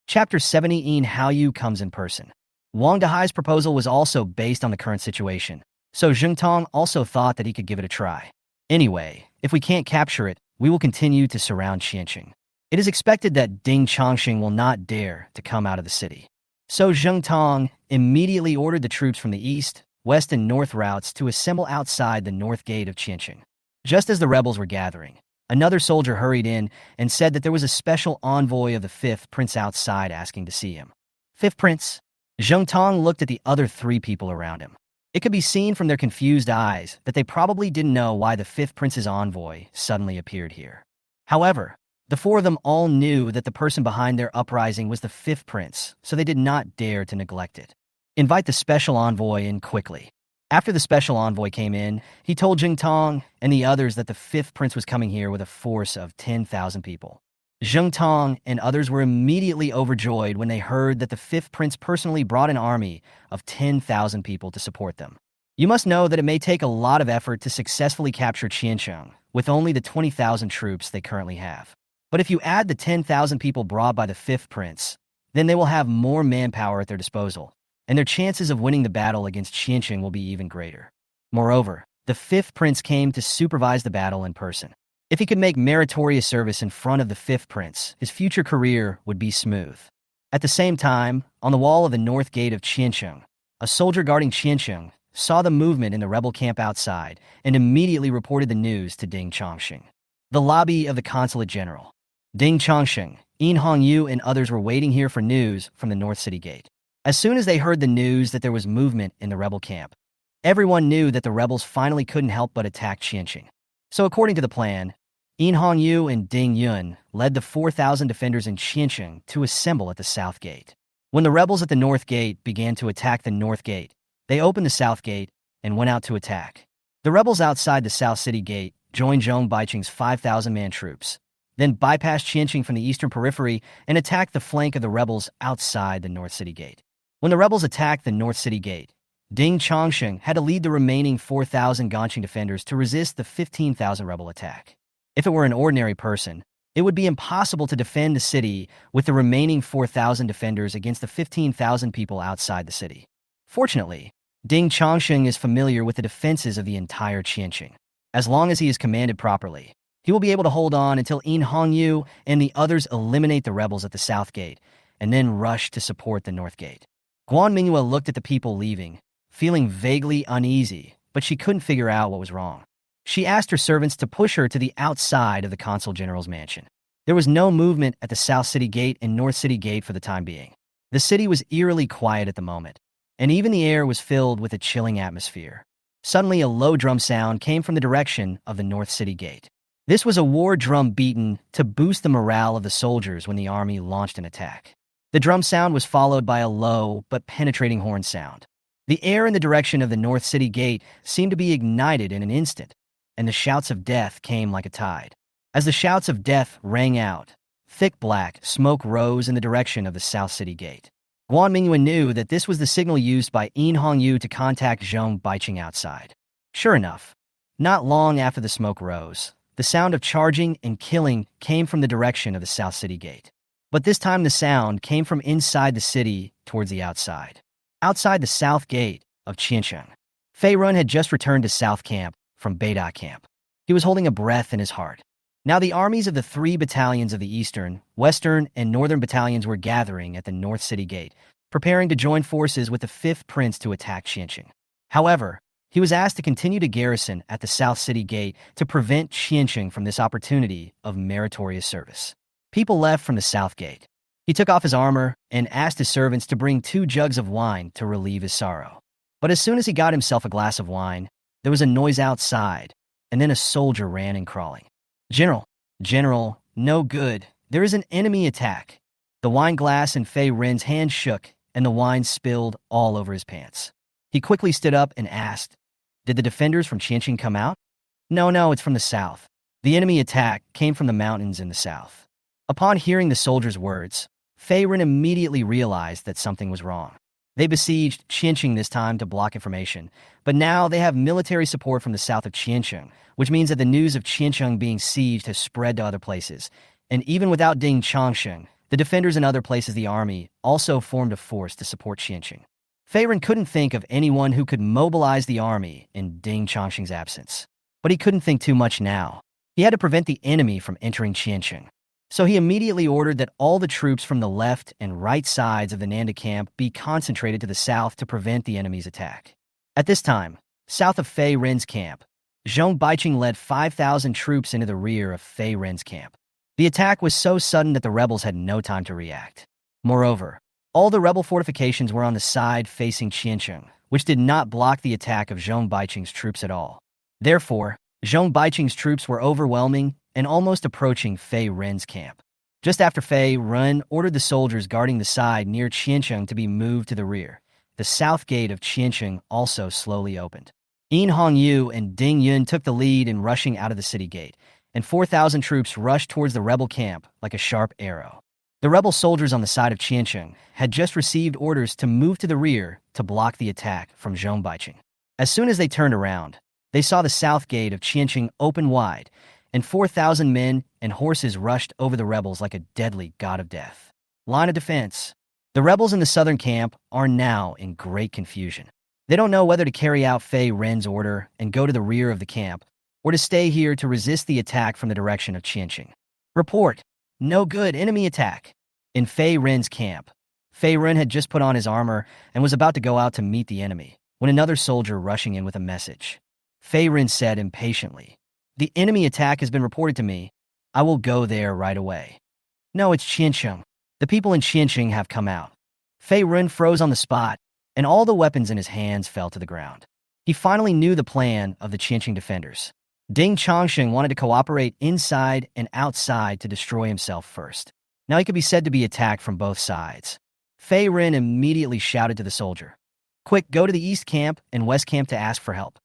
Chapter 70 In Haoyu comes in person. Wang Dahai's proposal was also based on the current situation, so Zheng Tong also thought that he could give it a try. Anyway, if we can't capture it, we will continue to surround Qianqing. It is expected that Ding Chongqing will not dare to come out of the city. So Zheng Tong immediately ordered the troops from the east, west, and north routes to assemble outside the North Gate of Qianqing. Just as the rebels were gathering, another soldier hurried in and said that there was a special envoy of the 5th Prince outside asking to see him. 5th Prince? Zheng Tong looked at the other 3 people around him. It could be seen from their confused eyes that they probably didn't know why the 5th Prince's envoy suddenly appeared here. However, the 4 of them all knew that the person behind their uprising was the 5th Prince, so they did not dare to neglect it. Invite the special envoy in quickly. After the special envoy came in, he told Zheng Tong and the others that the 5th Prince was coming here with a force of 10,000 people. Zheng Tong and others were immediately overjoyed when they heard that the 5th Prince personally brought an army of 10,000 people to support them. You must know that it may take a lot of effort to successfully capture Qianqing with only the 20,000 troops they currently have. But if you add the 10,000 people brought by the 5th Prince, then they will have more manpower at their disposal, and their chances of winning the battle against Qianqing will be even greater. Moreover, the 5th Prince came to supervise the battle in person. If he could make meritorious service in front of the 5th Prince, his future career would be smooth. At the same time, on the wall of the North Gate of Qianqing, a soldier guarding Qianqing saw the movement in the rebel camp outside and immediately reported the news to Ding Chongqing. The lobby of the Consulate General. Ding Chongqing, In Hongyu, and others were waiting here for news from the North City Gate. As soon as they heard the news that there was movement in the rebel camp, everyone knew that the rebels finally couldn't help but attack Qianqing. So according to the plan, In Hongyu and Ding Yun led the 4,000 defenders in Qianqing to assemble at the South Gate. When the rebels at the North Gate began to attack the North Gate, they opened the South Gate and went out to attack. The rebels outside the South City Gate joined Zhong Baiqing's 5,000-man troops, then bypassed Qianqing from the eastern periphery and attacked the flank of the rebels outside the North City Gate. When the rebels attacked the North City Gate, Ding Chongsheng had to lead the remaining 4,000 Ganqing defenders to resist the 15,000 rebel attack. If it were an ordinary person, it would be impossible to defend the city with the remaining 4,000 defenders against the 15,000 people outside the city. Fortunately, Ding Chongsheng is familiar with the defenses of the entire Qianqing. As long as he is commanded properly, he will be able to hold on until Mingyue and the others eliminate the rebels at the south gate and then rush to support the north gate. Guan Mingyue looked at the people leaving, feeling vaguely uneasy, but she couldn't figure out what was wrong. She asked her servants to push her to the outside of the consul general's mansion. There was no movement at the South City Gate and North City Gate for the time being. The city was eerily quiet at the moment, and even the air was filled with a chilling atmosphere. Suddenly, a low drum sound came from the direction of the North City Gate. This was a war drum beaten to boost the morale of the soldiers when the army launched an attack. The drum sound was followed by a low but penetrating horn sound. The air in the direction of the North City Gate seemed to be ignited in an instant, and the shouts of death came like a tide. As the shouts of death rang out, thick black smoke rose in the direction of the South City Gate. Guan Mingyue knew that this was the signal used by Mingyue to contact Jong outside. Sure enough, not long after the smoke rose, the sound of charging and killing came from the direction of the South City Gate. But this time the sound came from inside the city towards the outside. Outside the South Gate of Qianqing, Fei Run had just returned to South Camp from Beida Camp. He was holding a breath in his heart. Now the armies of the 3 battalions of the Eastern, Western, and Northern battalions were gathering at the North City Gate, preparing to join forces with the 5th Prince to attack Qianqing. However, he was asked to continue to garrison at the South City Gate to prevent Qianqing from this opportunity of meritorious service. People left from the South Gate. He took off his armor and asked his servants to bring 2 jugs of wine to relieve his sorrow. But as soon as he got himself a glass of wine, there was a noise outside, and then a soldier ran in crawling. General, no good. There is an enemy attack. The wine glass in Fei Ren's hand shook, and the wine spilled all over his pants. He quickly stood up and asked, "Did the defenders from Qianqing come out?" No, it's from the south. The enemy attack came from the mountains in the south." Upon hearing the soldier's words, Fei Ren immediately realized that something was wrong. They besieged Qianqing this time to block information, but now they have military support from the south of Qianqing, which means that the news of Qianqing being sieged has spread to other places. And even without Ding Chongsheng, the defenders in other places of the army also formed a force to support Qianqing. Fei Ren couldn't think of anyone who could mobilize the army in Ding Chongsheng's absence. But he couldn't think too much now. He had to prevent the enemy from entering Qianqing. So he immediately ordered that all the troops from the left and right sides of the Nanda camp be concentrated to the south to prevent the enemy's attack. At this time, south of Fei Ren's camp, Zhong Baiqing led 5,000 troops into the rear of Fei Ren's camp. The attack was so sudden that the rebels had no time to react. Moreover, all the rebel fortifications were on the side facing Qianqing, which did not block the attack of Zhong Baiqing's troops at all. Therefore, Zhong Baiqing's troops were overwhelming and almost approaching Fei Ren's camp. Just after Fei Ren ordered the soldiers guarding the side near Qianqing to be moved to the rear, the south gate of Qianqing also slowly opened. Mingyue and Ding Yun took the lead in rushing out of the city gate, and 4,000 troops rushed towards the rebel camp like a sharp arrow. The rebel soldiers on the side of Qianqing had just received orders to move to the rear to block the attack from Zhong Baiqing. As soon as they turned around, they saw the south gate of Qianqing open wide, and 4,000 men and horses rushed over the rebels like a deadly god of death. Line of defense. The rebels in the southern camp are now in great confusion. They don't know whether to carry out Fei Ren's order and go to the rear of the camp, or to stay here to resist the attack from the direction of Qianqing. Report. No good, enemy attack. In Fei Ren's camp, Fei Ren had just put on his armor and was about to go out to meet the enemy, when another soldier rushing in with a message. Fei Ren said impatiently, "The enemy attack has been reported to me. I will go there right away." "No, it's Qianqing. The people in Qianqing have come out." Fei Ren froze on the spot, and all the weapons in his hands fell to the ground. He finally knew the plan of the Qianqing defenders. Ding Chongsheng wanted to cooperate inside and outside to destroy himself first. Now he could be said to be attacked from both sides. Fei Ren immediately shouted to the soldier, "Quick, go to the east camp and west camp to ask for help."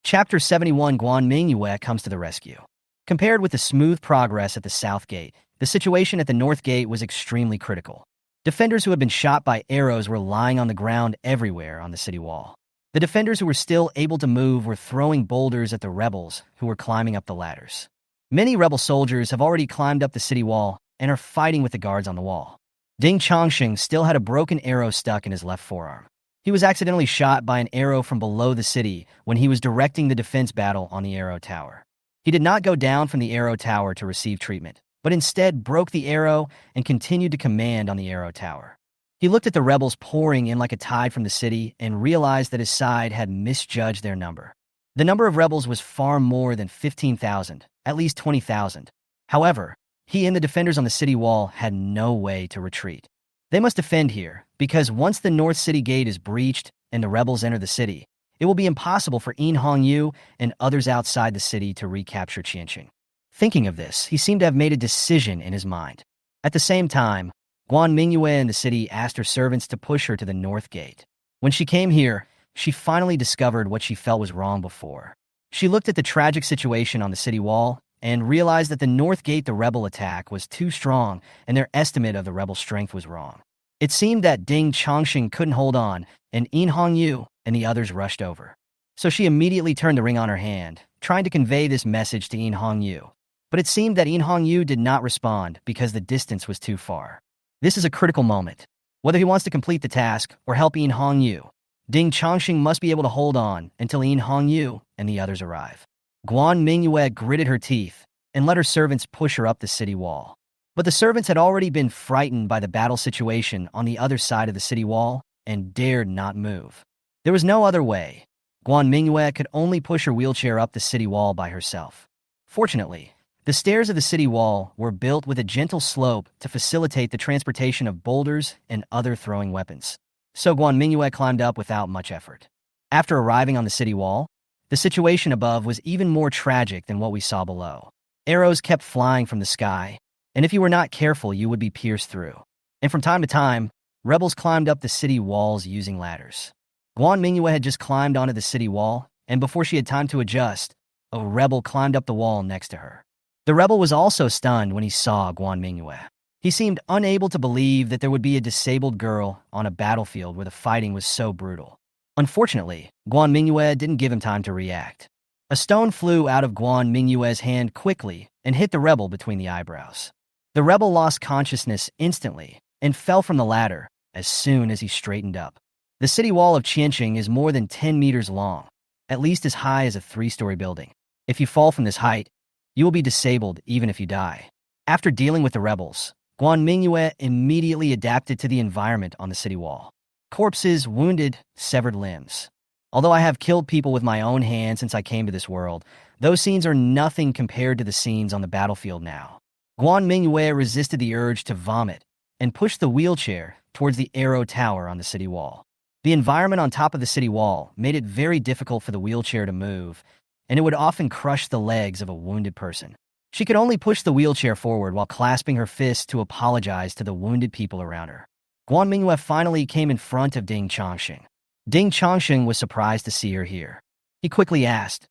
Chapter 71 Guan Mingyue comes to the rescue. Compared with the smooth progress at the south gate, the situation at the north gate was extremely critical. Defenders who had been shot by arrows were lying on the ground everywhere on the city wall. The defenders who were still able to move were throwing boulders at the rebels who were climbing up the ladders. Many rebel soldiers have already climbed up the city wall and are fighting with the guards on the wall. Ding Chongqing still had a broken arrow stuck in his left forearm. He was accidentally shot by an arrow from below the city when he was directing the defense battle on the arrow tower. He did not go down from the arrow tower to receive treatment, but instead broke the arrow and continued to command on the arrow tower. He looked at the rebels pouring in like a tide from the city and realized that his side had misjudged their number. The number of rebels was far more than 15,000, at least 20,000. However, he and the defenders on the city wall had no way to retreat. They must defend here, because once the North City Gate is breached and the rebels enter the city, it will be impossible for Mingyue and others outside the city to recapture Qianqing. Thinking of this, he seemed to have made a decision in his mind. At the same time, Guan Mingyue in the city asked her servants to push her to the North Gate. When she came here, she finally discovered what she felt was wrong before. She looked at the tragic situation on the city wall and realized that the North Gate the rebel attack was too strong and their estimate of the rebel strength was wrong. It seemed that Ding Chongqing couldn't hold on, and Mingyue and the others rushed over. So she immediately turned the ring on her hand, trying to convey this message to Mingyue. But it seemed that Mingyue did not respond because the distance was too far. This is a critical moment. Whether he wants to complete the task or help Mingyue, Ding Chongqing must be able to hold on until Mingyue and the others arrive. Guan Mingyue gritted her teeth and let her servants push her up the city wall. But the servants had already been frightened by the battle situation on the other side of the city wall and dared not move. There was no other way. Guan Mingyue could only push her wheelchair up the city wall by herself. Fortunately, the stairs of the city wall were built with a gentle slope to facilitate the transportation of boulders and other throwing weapons. So Guan Mingyue climbed up without much effort. After arriving on the city wall, the situation above was even more tragic than what we saw below. Arrows kept flying from the sky, and if you were not careful, you would be pierced through. And from time to time, rebels climbed up the city walls using ladders. Guan Mingyue had just climbed onto the city wall, and before she had time to adjust, a rebel climbed up the wall next to her. The rebel was also stunned when he saw Guan Mingyue. He seemed unable to believe that there would be a disabled girl on a battlefield where the fighting was so brutal. Unfortunately, Guan Mingyue didn't give him time to react. A stone flew out of Guan Mingyue's hand quickly and hit the rebel between the eyebrows. The rebel lost consciousness instantly and fell from the ladder as soon as he straightened up. The city wall of Qianqing is more than 10 meters long, at least as high as a 3-story building. If you fall from this height, you will be disabled even if you die. After dealing with the rebels, Guan Mingyue immediately adapted to the environment on the city wall. Corpses, wounded, severed limbs. Although I have killed people with my own hands since I came to this world, those scenes are nothing compared to the scenes on the battlefield now. Guan Mingyue resisted the urge to vomit and pushed the wheelchair towards the arrow tower on the city wall. The environment on top of the city wall made it very difficult for the wheelchair to move, and it would often crush the legs of a wounded person. She could only push the wheelchair forward while clasping her fists to apologize to the wounded people around her. Guan Mingyue finally came in front of Ding Chongqing. Ding Chongqing was surprised to see her here. He quickly asked,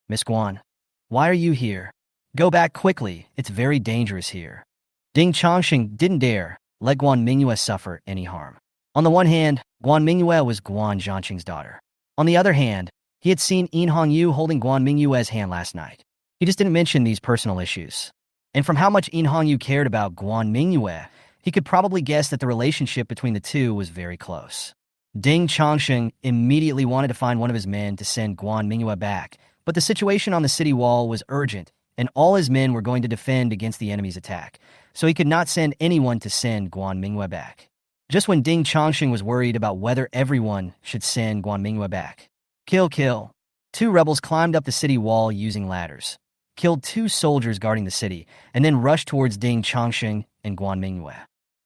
"Miss Guan, why are you here? Go back quickly, it's very dangerous here." Ding Chongqing didn't dare let Guan Mingyue suffer any harm. On the one hand, Guan Mingyue was Guan Zhangqing's daughter. On the other hand, he had seen Mingyue holding Guan Mingyue's hand last night. He just didn't mention these personal issues. And from how much Mingyue cared about Guan Mingyue, he could probably guess that the relationship between the two was very close. Ding Chongqing immediately wanted to find one of his men to send Guan Mingyue back, but the situation on the city wall was urgent, and all his men were going to defend against the enemy's attack, so he could not send anyone to send Guan Mingyue back. Just when Ding Chongqing was worried about whether everyone should send Guan Mingyue back. Kill. 2 rebels climbed up the city wall using ladders, killed 2 soldiers guarding the city, and then rushed towards Ding Chongqing and Guan Mingyue.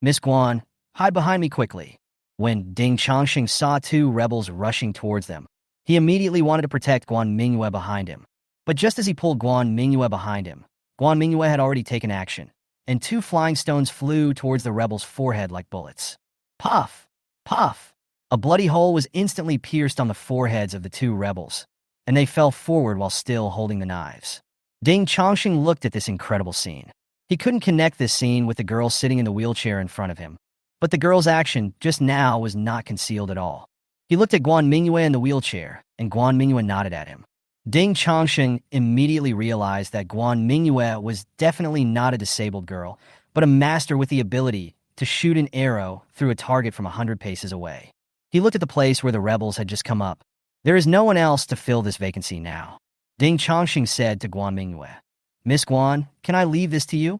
"Miss Guan, hide behind me quickly." When Ding Chongqing saw 2 rebels rushing towards them, he immediately wanted to protect Guan Mingyue behind him. But just as he pulled Guan Mingyue behind him, Guan Mingyue had already taken action, and 2 flying stones flew towards the rebel's forehead like bullets. Puff! Puff! A bloody hole was instantly pierced on the foreheads of the 2 rebels, and they fell forward while still holding the knives. Ding Chongqing looked at this incredible scene. He couldn't connect this scene with the girl sitting in the wheelchair in front of him, but the girl's action just now was not concealed at all. He looked at Guan Mingyue in the wheelchair, and Guan Mingyue nodded at him. Ding Chongsheng immediately realized that Guan Mingyue was definitely not a disabled girl, but a master with the ability to shoot an arrow through a target from 100 paces away. He looked at the place where the rebels had just come up. There is no one else to fill this vacancy now. Ding Chongsheng said to Guan Mingyue, Miss Guan, can I leave this to you?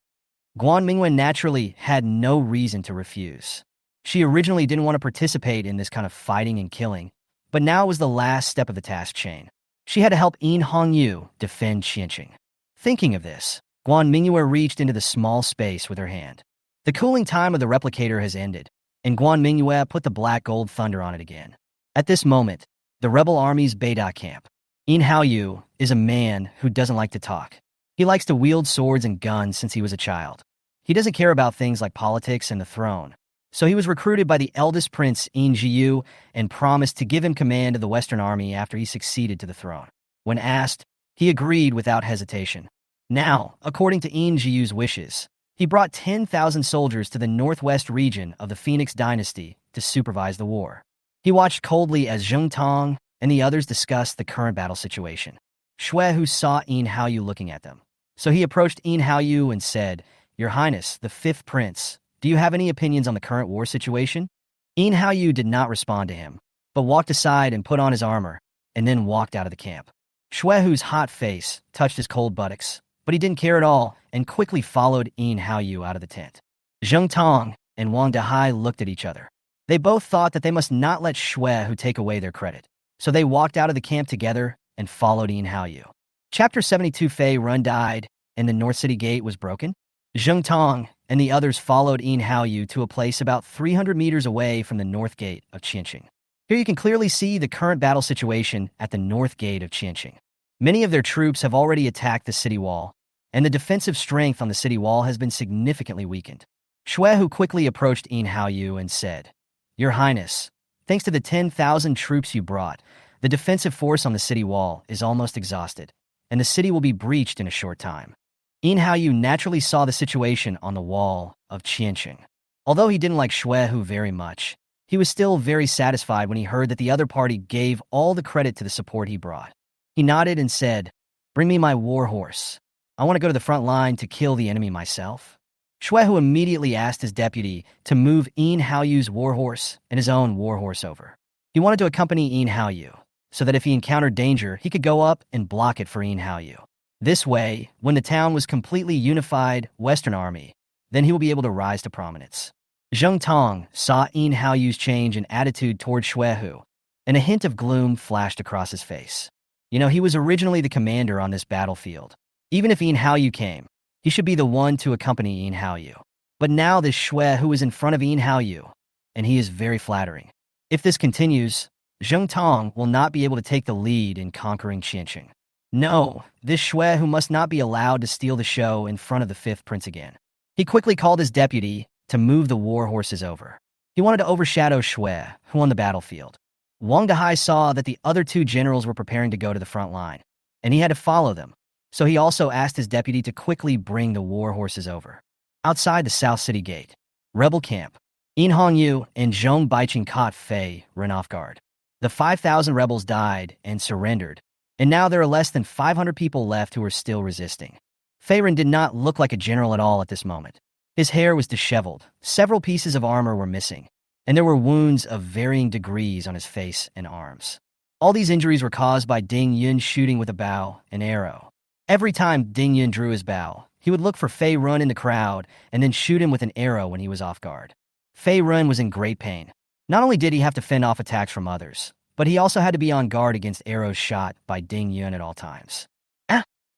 Guan Mingyue naturally had no reason to refuse. She originally didn't want to participate in this kind of fighting and killing, but now was the last step of the task chain. She had to help Yin Hongyu defend Qianqing. Thinking of this, Guan Mingyue reached into the small space with her hand. The cooling time of the replicator has ended, and Guan Mingyue put the black gold thunder on it again. At this moment, the rebel army's Beida camp. Yin Haoyu is a man who doesn't like to talk. He likes to wield swords and guns since he was a child. He doesn't care about things like politics and the throne. So he was recruited by the eldest prince, Yin Jiyu, and promised to give him command of the Western Army after he succeeded to the throne. When asked, he agreed without hesitation. Now, according to Yin Jiyu's wishes, he brought 10,000 soldiers to the northwest region of the Phoenix dynasty to supervise the war. He watched coldly as Zheng Tong and the others discussed the current battle situation. Shuehu saw Yin Haoyu looking at them. So he approached Yin Haoyu and said, Your Highness, the fifth prince, do you have any opinions on the current war situation? Yin Haoyu did not respond to him, but walked aside and put on his armor, and then walked out of the camp. Shuehu's hot face touched his cold buttocks, but he didn't care at all and quickly followed Yin Haoyu out of the tent. Zheng Tong and Wang Dehai looked at each other. They both thought that they must not let Shuehu take away their credit, so they walked out of the camp together and followed Yin Haoyu. Chapter 72 Fei Run died, and the North City Gate was broken. Zheng Tong and the others followed Yin Haoyu to a place about 300 meters away from the North Gate of Qianqing. Here you can clearly see the current battle situation at the North Gate of Qianqing. Many of their troops have already attacked the city wall, and the defensive strength on the city wall has been significantly weakened. Shuehu quickly approached Yin Haoyu and said, Your Highness, thanks to the 10,000 troops you brought, the defensive force on the city wall is almost exhausted, and the city will be breached in a short time. Yin Haoyu naturally saw the situation on the wall of Qianqing. Although he didn't like Shuehu very much, he was still very satisfied when he heard that the other party gave all the credit to the support he brought. He nodded and said, Bring me my war horse. I want to go to the front line to kill the enemy myself. Shuehu immediately asked his deputy to move Yin Haoyu's war horse and his own war horse over. He wanted to accompany Yin Haoyu, so that if he encountered danger, he could go up and block it for Yin Haoyu. This way, when the town was completely unified Western Army, then he will be able to rise to prominence. Zheng Tong saw Yin Haoyu's change in attitude toward Shuehu, and a hint of gloom flashed across his face. He was originally the commander on this battlefield. Even if Yin Haoyu came, he should be the one to accompany Yin Haoyu. But now this Shuehu is in front of Yin Haoyu, and he is very flattering. If this continues, Zheng Tong will not be able to take the lead in conquering Qianqing. No, this Shuehu must not be allowed to steal the show in front of the fifth prince again. He quickly called his deputy to move the war horses over. He wanted to overshadow Shuehu on the battlefield. Wang Dehai saw that the other two generals were preparing to go to the front line, and he had to follow them, so he also asked his deputy to quickly bring the war horses over. Outside the South City Gate, rebel camp, Yin Hongyu and Jong Baiqing caught Fei Ren off guard. The 5,000 rebels died and surrendered, and now there are less than 500 people left who are still resisting. Fei Ren did not look like a general at all at this moment. His hair was disheveled, several pieces of armor were missing, and there were wounds of varying degrees on his face and arms. All these injuries were caused by Ding Yun shooting with a bow and arrow. Every time Ding Yun drew his bow, he would look for Fei Ren in the crowd and then shoot him with an arrow when he was off guard. Fei Ren was in great pain. Not only did he have to fend off attacks from others, but he also had to be on guard against arrows shot by Ding Yun at all times.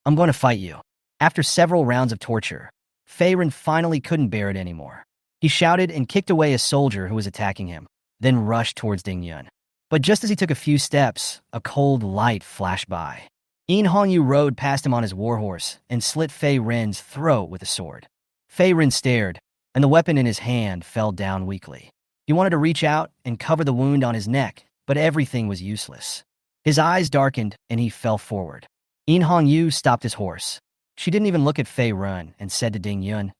I'm going to fight you. After several rounds of torture, Fei Ren finally couldn't bear it anymore. He shouted and kicked away a soldier who was attacking him, then rushed towards Ding Yun. But just as he took a few steps, a cold light flashed by. Yin Hongyu rode past him on his warhorse and slit Fei Ren's throat with a sword. Fei Ren stared, and the weapon in his hand fell down weakly. He wanted to reach out and cover the wound on his neck, but everything was useless. His eyes darkened, and he fell forward. Yin Hongyu stopped his horse. She didn't even look at Fei Ren and said to Ding Yun,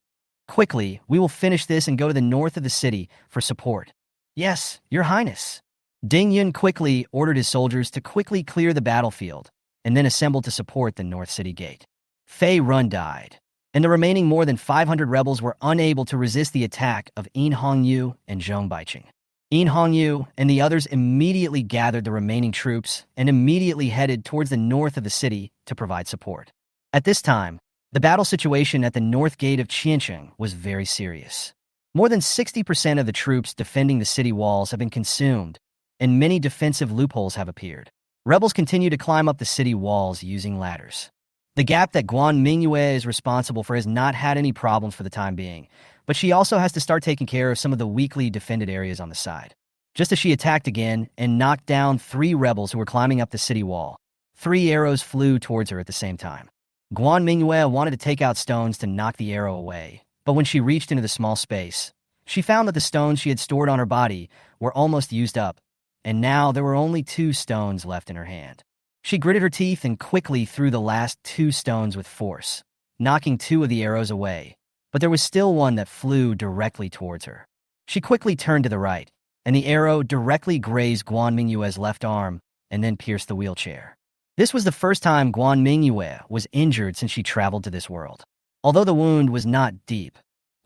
Quickly, we will finish this and go to the north of the city for support. Yes, Your Highness. Ding Yun quickly ordered his soldiers to quickly clear the battlefield and then assembled to support the North City Gate. Fei Run died, and the remaining more than 500 rebels were unable to resist the attack of Yin Hongyu and Zhong Baiqing. Yin Hongyu and the others immediately gathered the remaining troops and immediately headed towards the north of the city to provide support. At this time, the battle situation at the north gate of Qiancheng was very serious. More than 60% of the troops defending the city walls have been consumed, and many defensive loopholes have appeared. Rebels continue to climb up the city walls using ladders. The gap that Guan Mingyue is responsible for has not had any problems for the time being, but she also has to start taking care of some of the weakly defended areas on the side. Just as she attacked again and knocked down 3 rebels who were climbing up the city wall, 3 arrows flew towards her at the same time. Guan Mingyue wanted to take out stones to knock the arrow away, but when she reached into the small space, she found that the stones she had stored on her body were almost used up, and now there were only 2 stones left in her hand. She gritted her teeth and quickly threw the last 2 stones with force, knocking 2 of the arrows away, but there was still one that flew directly towards her. She quickly turned to the right, and the arrow directly grazed Guan Mingyue's left arm and then pierced the wheelchair. This was the first time Guan Mingyue was injured since she traveled to this world. Although the wound was not deep,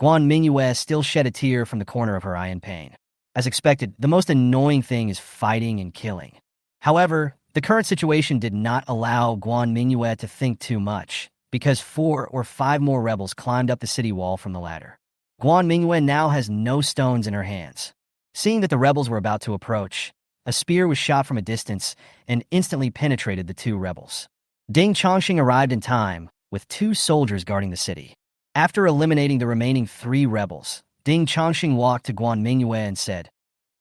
Guan Mingyue still shed a tear from the corner of her eye in pain. As expected, the most annoying thing is fighting and killing. However, the current situation did not allow Guan Mingyue to think too much, because 4 or 5 more rebels climbed up the city wall from the ladder. Guan Mingyue now has no stones in her hands. Seeing that the rebels were about to approach, a spear was shot from a distance and instantly penetrated the 2 rebels. Ding Chongqing arrived in time, with 2 soldiers guarding the city. After eliminating the remaining 3 rebels, Ding Chongqing walked to Guan Mingyue and said,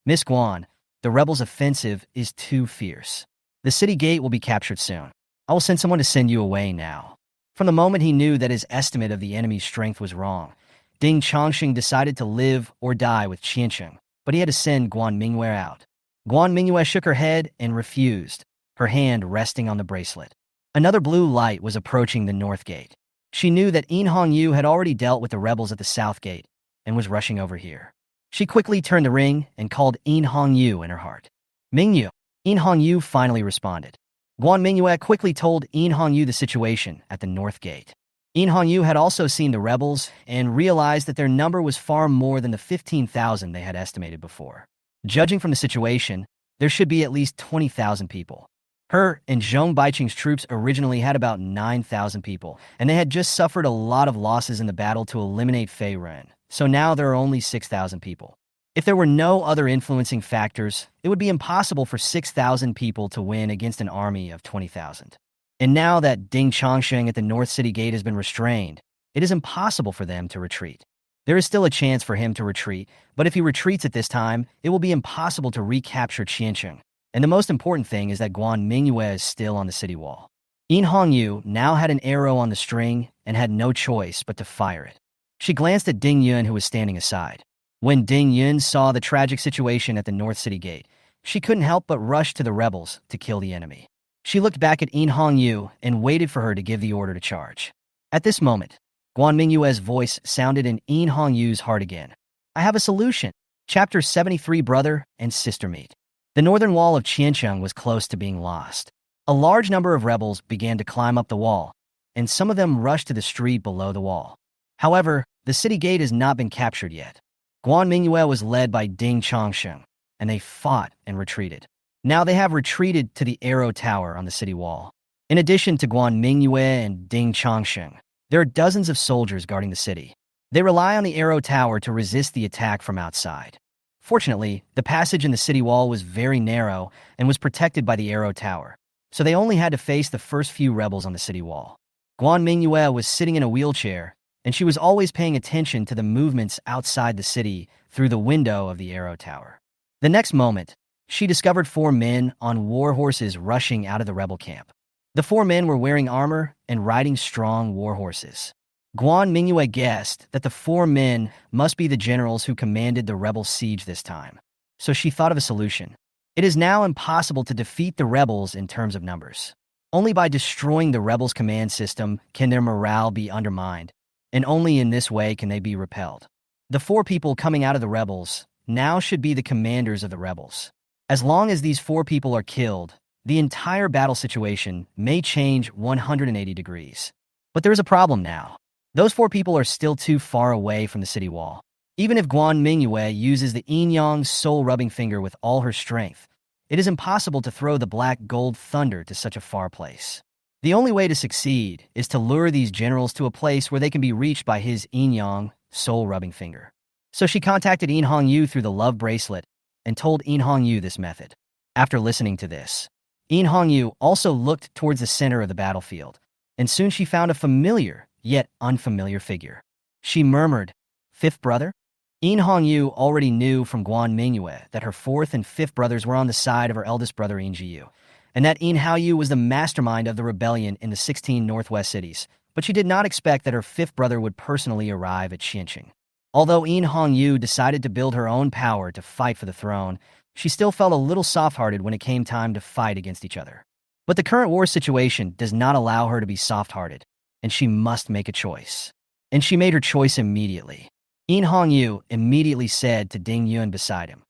"Miss Guan, the rebels' offensive is too fierce. The city gate will be captured soon. I will send someone to send you away now." From the moment he knew that his estimate of the enemy's strength was wrong, Ding Chongqing decided to live or die with Qiancheng, but he had to send Guan Mingyue out. Guan Mingyue shook her head and refused, her hand resting on the bracelet. Another blue light was approaching the north gate. She knew that Yin Hongyu had already dealt with the rebels at the south gate and was rushing over here. She quickly turned the ring and called Yin Hongyu in her heart. "Mingyue." Yin Hongyu finally responded. Guan Mingyue quickly told Yin Hongyu the situation at the north gate. Yin Hongyu had also seen the rebels and realized that their number was far more than the 15,000 they had estimated before. Judging from the situation, there should be at least 20,000 people. Her and Zhong Baiqing's troops originally had about 9,000 people, and they had just suffered a lot of losses in the battle to eliminate Fei Ren, so now there are only 6,000 people. If there were no other influencing factors, it would be impossible for 6,000 people to win against an army of 20,000. And now that Ding Chongqing at the North City Gate has been restrained, it is impossible for them to retreat. There is still a chance for him to retreat, but if he retreats at this time, it will be impossible to recapture Qiancheng. And the most important thing is that Guan Mingyue is still on the city wall. Yin Hongyu now had an arrow on the string and had no choice but to fire it. She glanced at Ding Yun, who was standing aside. When Ding Yun saw the tragic situation at the North City Gate, she couldn't help but rush to the rebels to kill the enemy. She looked back at Yin Hongyu and waited for her to give the order to charge. At this moment, Guan Mingyue's voice sounded in Yin Hongyu's heart again. "I have a solution." Chapter 73, Brother and Sister Meet. The northern wall of Qiancheng was close to being lost. A large number of rebels began to climb up the wall, and some of them rushed to the street below the wall. However, the city gate has not been captured yet. Guan Mingyue was led by Ding Chongqing, and they fought and retreated. Now they have retreated to the arrow tower on the city wall. In addition to Guan Mingyue and Ding Chongqing, there are dozens of soldiers guarding the city. They rely on the arrow tower to resist the attack from outside. Fortunately, the passage in the city wall was very narrow and was protected by the arrow tower, so they only had to face the first few rebels on the city wall. Guan Mingyue was sitting in a wheelchair, and she was always paying attention to the movements outside the city through the window of the arrow tower. The next moment, she discovered 4 men on war horses rushing out of the rebel camp. The 4 men were wearing armor and riding strong war horses. Guan Mingyue guessed that the 4 men must be the generals who commanded the rebel siege this time, so she thought of a solution. It is now impossible to defeat the rebels in terms of numbers. Only by destroying the rebels' command system can their morale be undermined, and only in this way can they be repelled. The 4 people coming out of the rebels now should be the commanders of the rebels. As long as these 4 people are killed, the entire battle situation may change 180 degrees. But there is a problem now. Those 4 people are still too far away from the city wall. Even if Guan Mingyue uses the yin-yang soul-rubbing finger with all her strength, it is impossible to throw the black gold thunder to such a far place. The only way to succeed is to lure these generals to a place where they can be reached by his yin-yang soul-rubbing finger. So she contacted Yin Hongyu through the love bracelet and told Yin Hongyu this method. After listening to this, Yin Hongyu also looked towards the center of the battlefield, and soon she found a familiar, yet unfamiliar figure. She murmured, "Fifth brother?" Yin Hongyu already knew from Guan Mingyue that her 4th and 5th brothers were on the side of her eldest brother Yin Jiyu, and that Yin Haoyu was the mastermind of the rebellion in the 16 northwest cities, but she did not expect that her 5th brother would personally arrive at Xianqing. Although Yin Hongyu decided to build her own power to fight for the throne, she still felt a little soft-hearted when it came time to fight against each other. But the current war situation does not allow her to be soft-hearted, and she must make a choice. And she made her choice immediately. Yin Hongyu immediately said to Ding Yun beside him,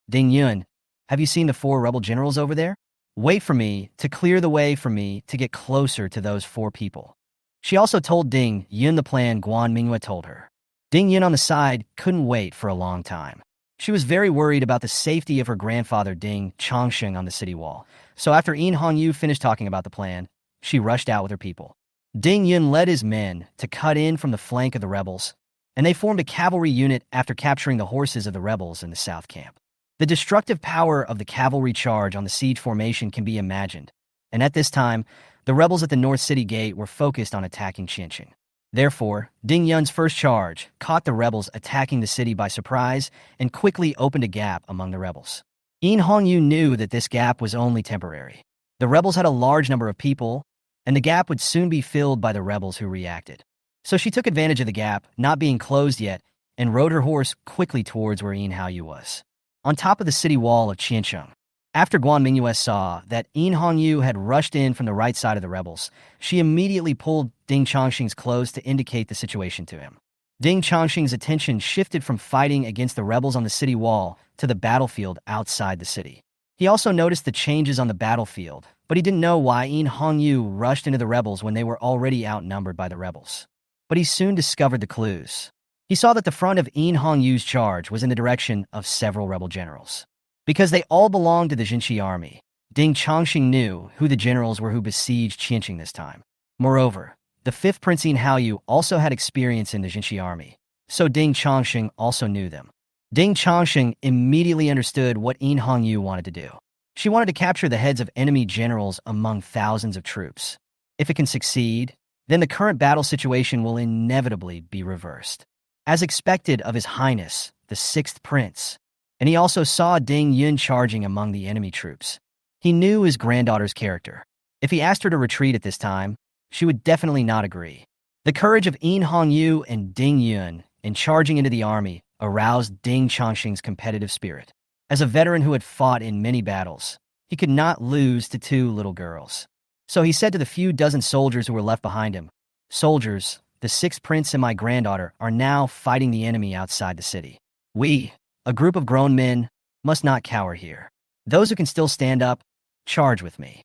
"Ding Yun, have you seen the 4 rebel generals over there? Wait for me to clear the way for me to get closer to those 4 people." She also told Ding Yun the plan Guan Mingyue told her. Ding Yun on the side couldn't wait for a long time. She was very worried about the safety of her grandfather Ding Chongsheng on the city wall, so after Yin Hongyu finished talking about the plan, she rushed out with her people. Ding Yun led his men to cut in from the flank of the rebels, and they formed a cavalry unit after capturing the horses of the rebels in the south camp. The destructive power of the cavalry charge on the siege formation can be imagined, and at this time, the rebels at the North City Gate were focused on attacking Xianqing. Therefore, Ding Yun's first charge caught the rebels attacking the city by surprise and quickly opened a gap among the rebels. Yin Hongyu knew that this gap was only temporary. The rebels had a large number of people, and the gap would soon be filled by the rebels who reacted. So she took advantage of the gap, not being closed yet, and rode her horse quickly towards where Yin Haoyu was, on top of the city wall of Qiansheng. After Guan Mingyue saw that Yin Hongyu had rushed in from the right side of the rebels, she immediately pulled Ding Chongxing's clothes to indicate the situation to him. Ding Chongxing's attention shifted from fighting against the rebels on the city wall to the battlefield outside the city. He also noticed the changes on the battlefield, but he didn't know why Yin Hongyu rushed into the rebels when they were already outnumbered by the rebels. But he soon discovered the clues. He saw that the front of Yin Hongyu's charge was in the direction of several rebel generals. Because they all belonged to the Jinshi army, Ding Chongxing knew who the generals were who besieged Qianqing this time. Moreover, the 5th Prince Yin Haoyu also had experience in the Jinshi army, so Ding Chongxing also knew them. Ding Chongxing immediately understood what Yin Hongyu wanted to do. She wanted to capture the heads of enemy generals among thousands of troops. If it can succeed, then the current battle situation will inevitably be reversed. As expected of His Highness, the 6th Prince, and he also saw Ding Yun charging among the enemy troops. He knew his granddaughter's character. If he asked her to retreat at this time, she would definitely not agree. The courage of Yin Hongyu and Ding Yun in charging into the army aroused Ding Chongxing's competitive spirit. As a veteran who had fought in many battles, he could not lose to 2 little girls. So he said to the few dozen soldiers who were left behind him, "Soldiers, the 6th Prince and my granddaughter are now fighting the enemy outside the city. We, a group of grown men, must not cower here. Those who can still stand up, charge with me."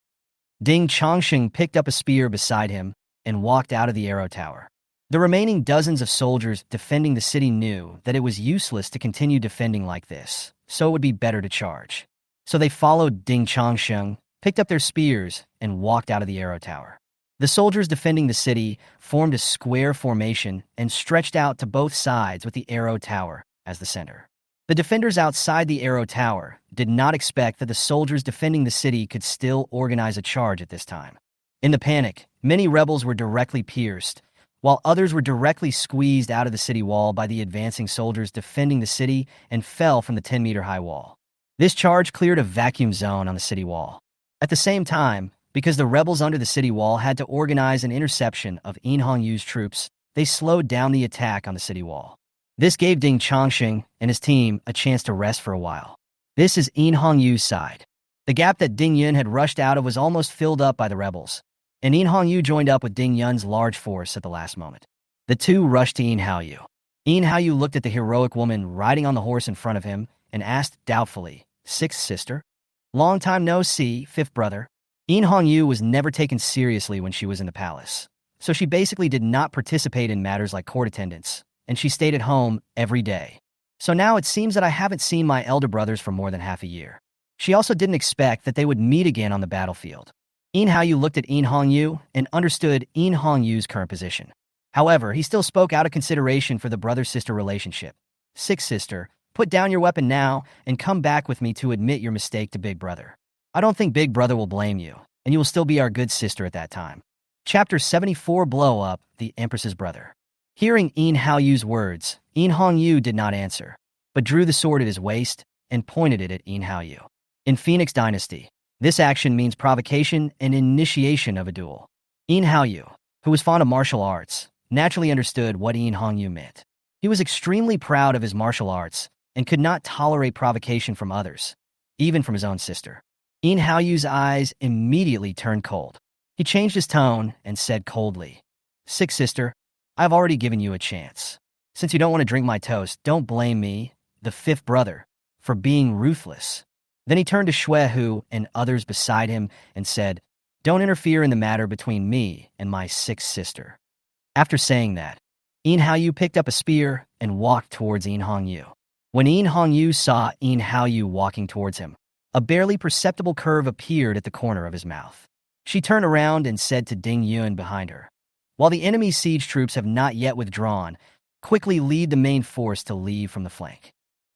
Ding Chongxing picked up a spear beside him and walked out of the arrow tower. The remaining dozens of soldiers defending the city knew that it was useless to continue defending like this, so it would be better to charge. So they followed Ding Chongxing, picked up their spears, and walked out of the arrow tower. The soldiers defending the city formed a square formation and stretched out to both sides with the arrow tower as the center. The defenders outside the arrow tower did not expect that the soldiers defending the city could still organize a charge at this time. In the panic, many rebels were directly pierced, while others were directly squeezed out of the city wall by the advancing soldiers defending the city and fell from the 10-meter-high wall. This charge cleared a vacuum zone on the city wall. At the same time, because the rebels under the city wall had to organize an interception of Yin Hongyu's troops, they slowed down the attack on the city wall. This gave Ding Chongxing and his team a chance to rest for a while. This is Yin Hongyu's side. The gap that Ding Yun had rushed out of was almost filled up by the rebels, and Yin Hongyu joined up with Ding Yun's large force at the last moment. The two rushed to Yin Haoyu. Yin Haoyu looked at the heroic woman riding on the horse in front of him and asked doubtfully, "Sixth sister, Long time no see, fifth brother. In Hongyu was never taken seriously when she was in the palace, so she basically did not participate in matters like court attendance, and she stayed at home every day. So now it seems that I haven't seen my elder brothers for more than half a year. She also didn't expect that they would meet again on the battlefield. In Hongyu looked at In Hongyu and understood In Hongyu's current position. However, he still spoke out of consideration for the brother-sister relationship. Sixth sister, put down your weapon now and come back with me to admit your mistake to Big Brother. I don't think Big Brother will blame you, and you will still be our good sister at that time. Chapter 74 Blow Up, the Empress's Brother. Hearing In Hongyu's words, In Hongyu did not answer, but drew the sword at his waist and pointed it at In Hongyu. In Phoenix Dynasty, this action means provocation and initiation of a duel. In Hongyu, who was fond of martial arts, naturally understood what In Hongyu meant. He was extremely proud of his martial arts and could not tolerate provocation from others, even from his own sister. In Hongyu's eyes immediately turned cold. He changed his tone and said coldly, Sixth sister, I have already given you a chance. Since you don't want to drink my toast, don't blame me, the fifth brother, for being ruthless. Then he turned to Xuehu and others beside him and said, Don't interfere in the matter between me and my sixth sister. After saying that, In Hongyu picked up a spear and walked towards In Hongyu. When In Hongyu saw In Hongyu walking towards him, a barely perceptible curve appeared at the corner of his mouth. She turned around and said to Ding Yun behind her, While the enemy siege troops have not yet withdrawn, quickly lead the main force to leave from the flank.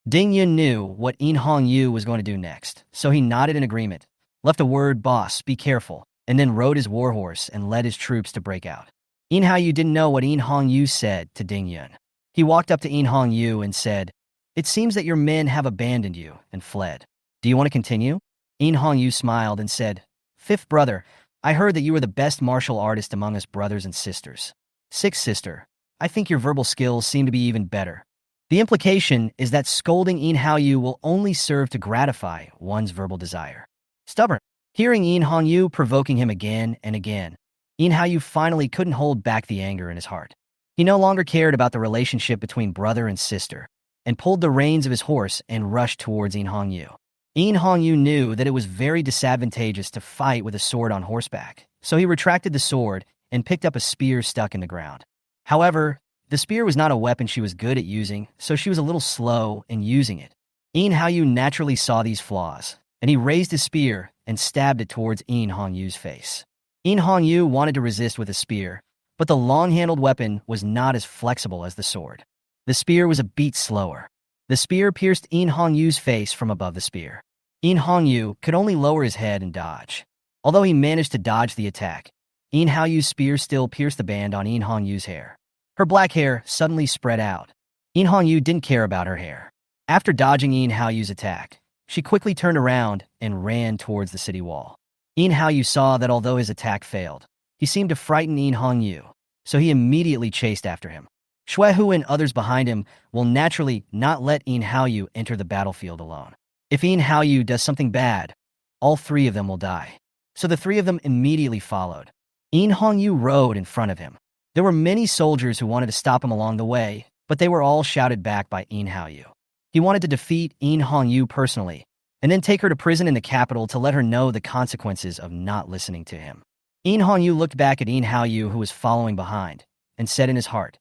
Ding Yun knew what In Hongyu was going to do next, so he nodded in agreement, left a word, boss, be careful, and then rode his warhorse and led his troops to break out. In Hongyu didn't know what In Hongyu said to Ding Yun. He walked up to In Hongyu and said, It seems that your men have abandoned you and fled. Do you want to continue? In Hongyu smiled and said, Fifth brother, I heard that you were the best martial artist among us brothers and sisters. Sixth sister, I think your verbal skills seem to be even better. The implication is that scolding In Hongyu will only serve to gratify one's verbal desire. Stubborn. Hearing In Hongyu provoking him again and again, In Hongyu finally couldn't hold back the anger in his heart. He no longer cared about the relationship between brother and sister, and pulled the reins of his horse and rushed towards In Hongyu. In Hongyu knew that it was very disadvantageous to fight with a sword on horseback, so he retracted the sword and picked up a spear stuck in the ground. However, the spear was not a weapon she was good at using, so she was a little slow in using it. In Hongyu naturally saw these flaws, and he raised his spear and stabbed it towards In Hongyu's face. In Hongyu wanted to resist with a spear, but the long-handled weapon was not as flexible as the sword. The spear was a beat slower. The spear pierced In Hongyu's face from above the spear. In Hongyu could only lower his head and dodge. Although he managed to dodge the attack, In Hongyu's spear still pierced the band on In Hongyu's hair. Her black hair suddenly spread out. In Hongyu didn't care about her hair. After dodging In Hongyu's attack, she quickly turned around and ran towards the city wall. In Hongyu saw that although his attack failed, he seemed to frighten In Hongyu, so he immediately chased after him. Xuehu and others behind him will naturally not let In Hongyu enter the battlefield alone. If In Hongyu does something bad, all three of them will die. So the three of them immediately followed. In Hongyu rode in front of him. There were many soldiers who wanted to stop him along the way, but they were all shouted back by In Hongyu. He wanted to defeat In Hongyu personally, and then take her to prison in the capital to let her know the consequences of not listening to him. In Hongyu looked back at In Hongyu, who was following behind, and said in his heart,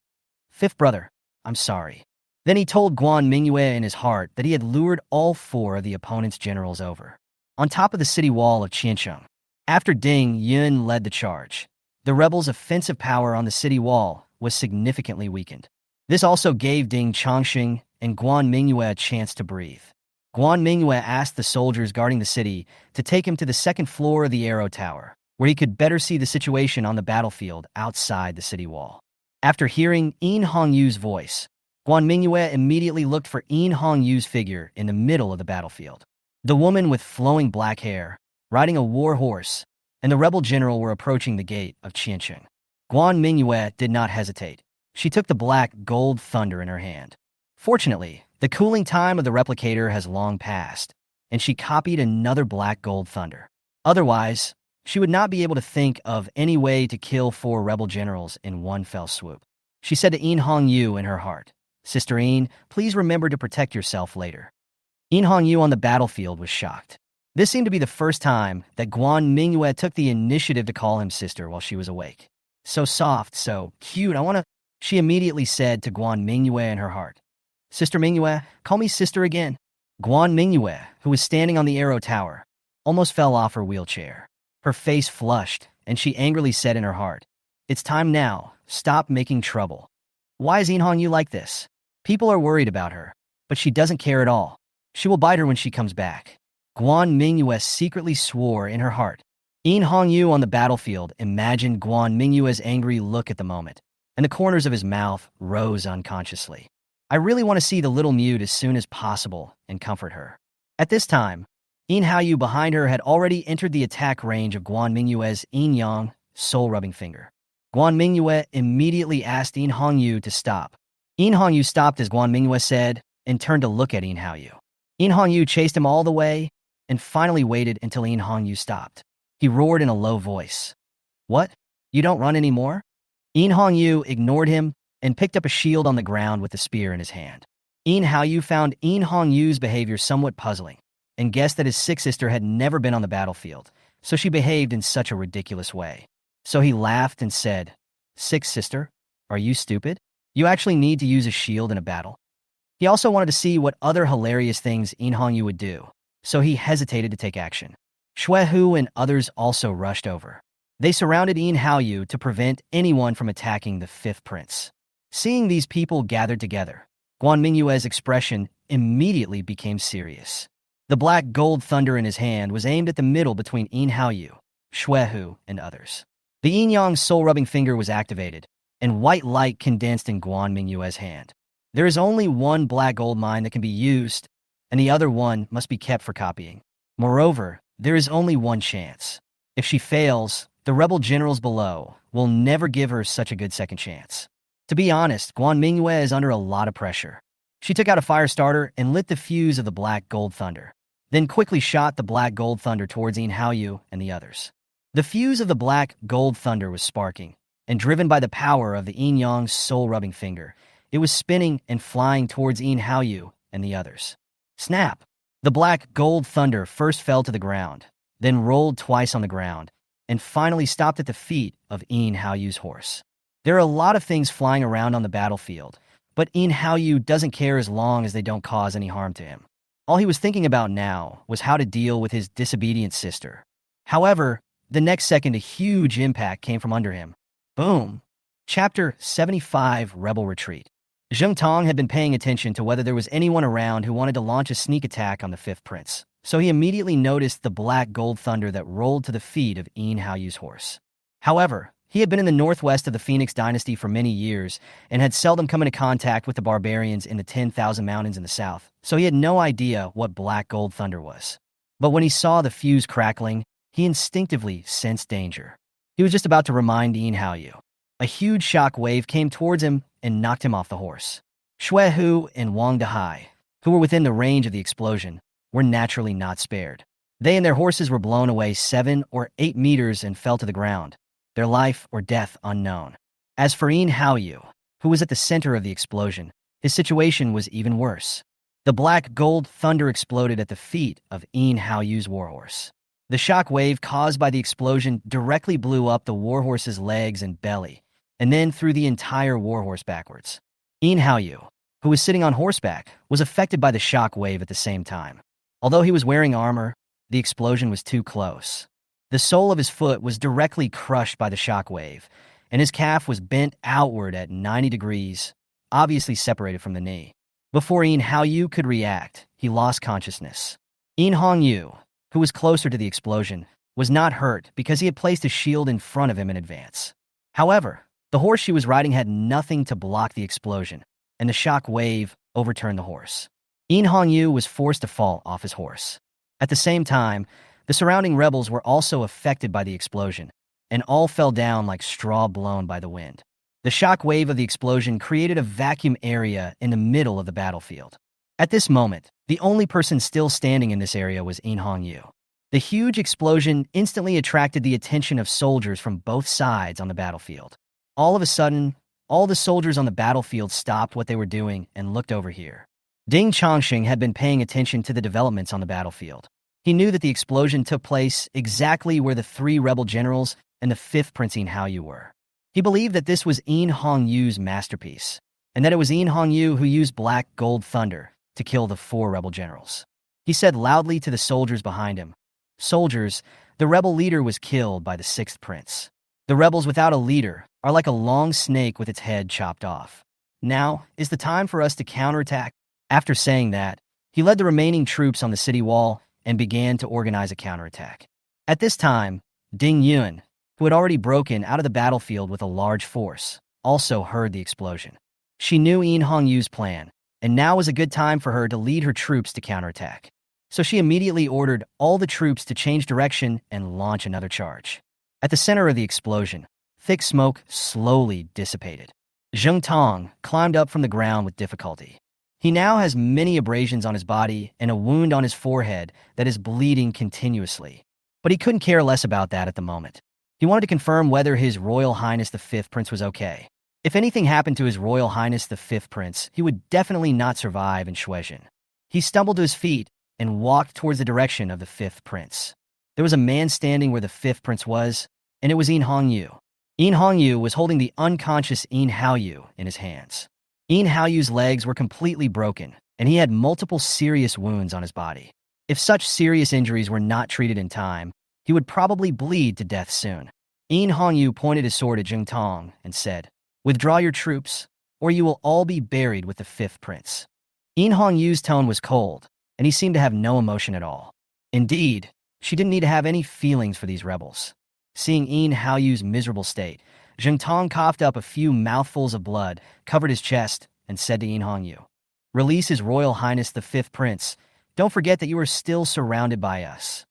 Fifth brother, I'm sorry. Then he told Guan Mingyue in his heart that he had lured all four of the opponent's generals over. On top of the city wall of Qiancheng, after Ding Yun led the charge, the rebels' offensive power on the city wall was significantly weakened. This also gave Ding Chongqing and Guan Mingyue a chance to breathe. Guan Mingyue asked the soldiers guarding the city to take him to the second floor of the Arrow Tower, where he could better see the situation on the battlefield outside the city wall. After hearing In Hongyu's voice, Guan Mingyue immediately looked for In Hongyu's figure in the middle of the battlefield. The woman with flowing black hair, riding a war horse, and the rebel general were approaching the gate of Qiancheng. Guan Mingyue did not hesitate. She took the black gold thunder in her hand. Fortunately, the cooling time of the replicator has long passed, and she copied another black gold thunder. Otherwise, she would not be able to think of any way to kill four rebel generals in one fell swoop. She said to In Hongyu in her heart, Sister In, please remember to protect yourself later. In Hongyu on the battlefield was shocked. This seemed to be the first time that Guan Mingyue took the initiative to call him sister while she was awake. So soft, so cute, she immediately said to Guan Mingyue in her heart. Sister Mingyue, call me sister again. Guan Mingyue, who was standing on the arrow tower, almost fell off her wheelchair. Her face flushed, and she angrily said in her heart, It's time now, stop making trouble. Why is Hongyu like this? People are worried about her, but she doesn't care at all. She will bite her when she comes back. Guan Mingyue secretly swore in her heart. Hongyu on the battlefield imagined Guan Mingyue's angry look at the moment, and the corners of his mouth rose unconsciously. I really want to see the little mute as soon as possible and comfort her. At this time, Hongyu behind her had already entered the attack range of Guan Mingyue's Yang soul-rubbing finger. Guan Mingyue immediately asked Hongyu to stop. Hongyu stopped as Guan Mingyue said and turned to look at Hongyu. Hongyu chased him all the way and finally waited until Hongyu stopped. He roared in a low voice. What? You don't run anymore? Hongyu ignored him and picked up a shield on the ground with the spear in his hand. Hongyu found Hongyu's behavior somewhat puzzling and guessed that his sick sister had never been on the battlefield, so she behaved in such a ridiculous way. So he laughed and said, Sick sister? Are you stupid? You actually need to use a shield in a battle? He also wanted to see what other hilarious things Hongyu would do, so he hesitated to take action. Xuehu and others also rushed over. They surrounded Hongyu to prevent anyone from attacking the fifth prince. Seeing these people gathered together, Guan Mingyue's expression immediately became serious. The black gold thunder in his hand was aimed at the middle between Hongyu, Xuehu, and others. The Yang soul-rubbing finger was activated, and white light condensed in Guan Mingyue's hand. There is only one black gold mine that can be used, and the other one must be kept for copying. Moreover, there is only one chance. If she fails, the rebel generals below will never give her such a good second chance. To be honest, Guan Mingyue is under a lot of pressure. She took out a fire starter and lit the fuse of the black gold thunder, then quickly shot the black gold thunder towards Hongyu and the others. The fuse of the black gold thunder was sparking, and driven by the power of the Yang soul-rubbing finger, it was spinning and flying towards Hongyu and the others. Snap! The black gold thunder first fell to the ground, then rolled twice on the ground, and finally stopped at the feet of Hongyu's horse. There are a lot of things flying around on the battlefield, but Hongyu doesn't care as long as they don't cause any harm to him. All he was thinking about now was how to deal with his disobedient sister. However, the next second a huge impact came from under him. Boom! Chapter 75, Rebel Retreat. Zheng had been paying attention to whether there was anyone around who wanted to launch a sneak attack on the fifth prince, so he immediately noticed the black gold thunder that rolled to the feet of Hongyu's horse. However, he had been in the northwest of the Phoenix dynasty for many years and had seldom come into contact with the barbarians in the 10,000 mountains in the south, so he had no idea what black gold thunder was. But when he saw the fuse crackling, he instinctively sensed danger. He was just about to remind Hongyu. A huge shock wave came towards him and knocked him off the horse. Xuehu and Wang Dahai, who were within the range of the explosion, were naturally not spared. They and their horses were blown away 7 or 8 meters and fell to the ground, their life or death unknown. As for Hongyu, who was at the center of the explosion, his situation was even worse. The black gold thunder exploded at the feet of Hongyu's warhorse. The shock wave caused by the explosion directly blew up the warhorse's legs and belly, and then threw the entire warhorse backwards. Hongyu, who was sitting on horseback, was affected by the shock wave at the same time. Although he was wearing armor, the explosion was too close. The sole of his foot was directly crushed by the shock wave, and his calf was bent outward at 90 degrees, obviously separated from the knee. Before Hongyu could react, he lost consciousness. Hongyu, who was closer to the explosion, was not hurt because he had placed a shield in front of him in advance. However, the horse she was riding had nothing to block the explosion, and the shock wave overturned the horse. Hongyu was forced to fall off his horse. At the same time, the surrounding rebels were also affected by the explosion, and all fell down like straw blown by the wind. The shock wave of the explosion created a vacuum area in the middle of the battlefield. At this moment, the only person still standing in this area was Hongyu. The huge explosion instantly attracted the attention of soldiers from both sides on the battlefield. All of a sudden, all the soldiers on the battlefield stopped what they were doing and looked over here. Ding Chongqing had been paying attention to the developments on the battlefield. He knew that the explosion took place exactly where the 3 rebel generals and the 5th Prince Hao were. He believed that this was Hong-Yu's masterpiece, and that it was Hong-Yu who used black gold thunder to kill the 4 rebel generals. He said loudly to the soldiers behind him, "Soldiers, the rebel leader was killed by the 6th prince. The rebels without a leader are like a long snake with its head chopped off. Now is the time for us to counterattack." After saying that, he led the remaining troops on the city wall and began to organize a counterattack. At this time, Ding Yun, who had already broken out of the battlefield with a large force, also heard the explosion. She knew Hong-Yu's plan, and now was a good time for her to lead her troops to counterattack. So she immediately ordered all the troops to change direction and launch another charge. At the center of the explosion, thick smoke slowly dissipated. Zheng Tong climbed up from the ground with difficulty. He now has many abrasions on his body and a wound on his forehead that is bleeding continuously. But he couldn't care less about that at the moment. He wanted to confirm whether His Royal Highness the 5th Prince was okay. If anything happened to His Royal Highness the 5th Prince, he would definitely not survive in Shuezhen. He stumbled to his feet and walked towards the direction of the 5th Prince. There was a man standing where the 5th Prince was, and it was Hong-Yu. Hong-Yu was holding the unconscious Hao-Yu in his hands. Hao-Yu's legs were completely broken, and he had multiple serious wounds on his body. If such serious injuries were not treated in time, he would probably bleed to death soon. Hong-Yu pointed his sword at Zheng Tong and said, "Withdraw your troops, or you will all be buried with the 5th Prince." Hong-Yu's tone was cold, and he seemed to have no emotion at all. Indeed, she didn't need to have any feelings for these rebels. Seeing Hao-Yu's miserable state, Zheng Tong coughed up a few mouthfuls of blood, covered his chest, and said to Hong-Yu, "Release His Royal Highness the 5th Prince. Don't forget that you are still surrounded by us."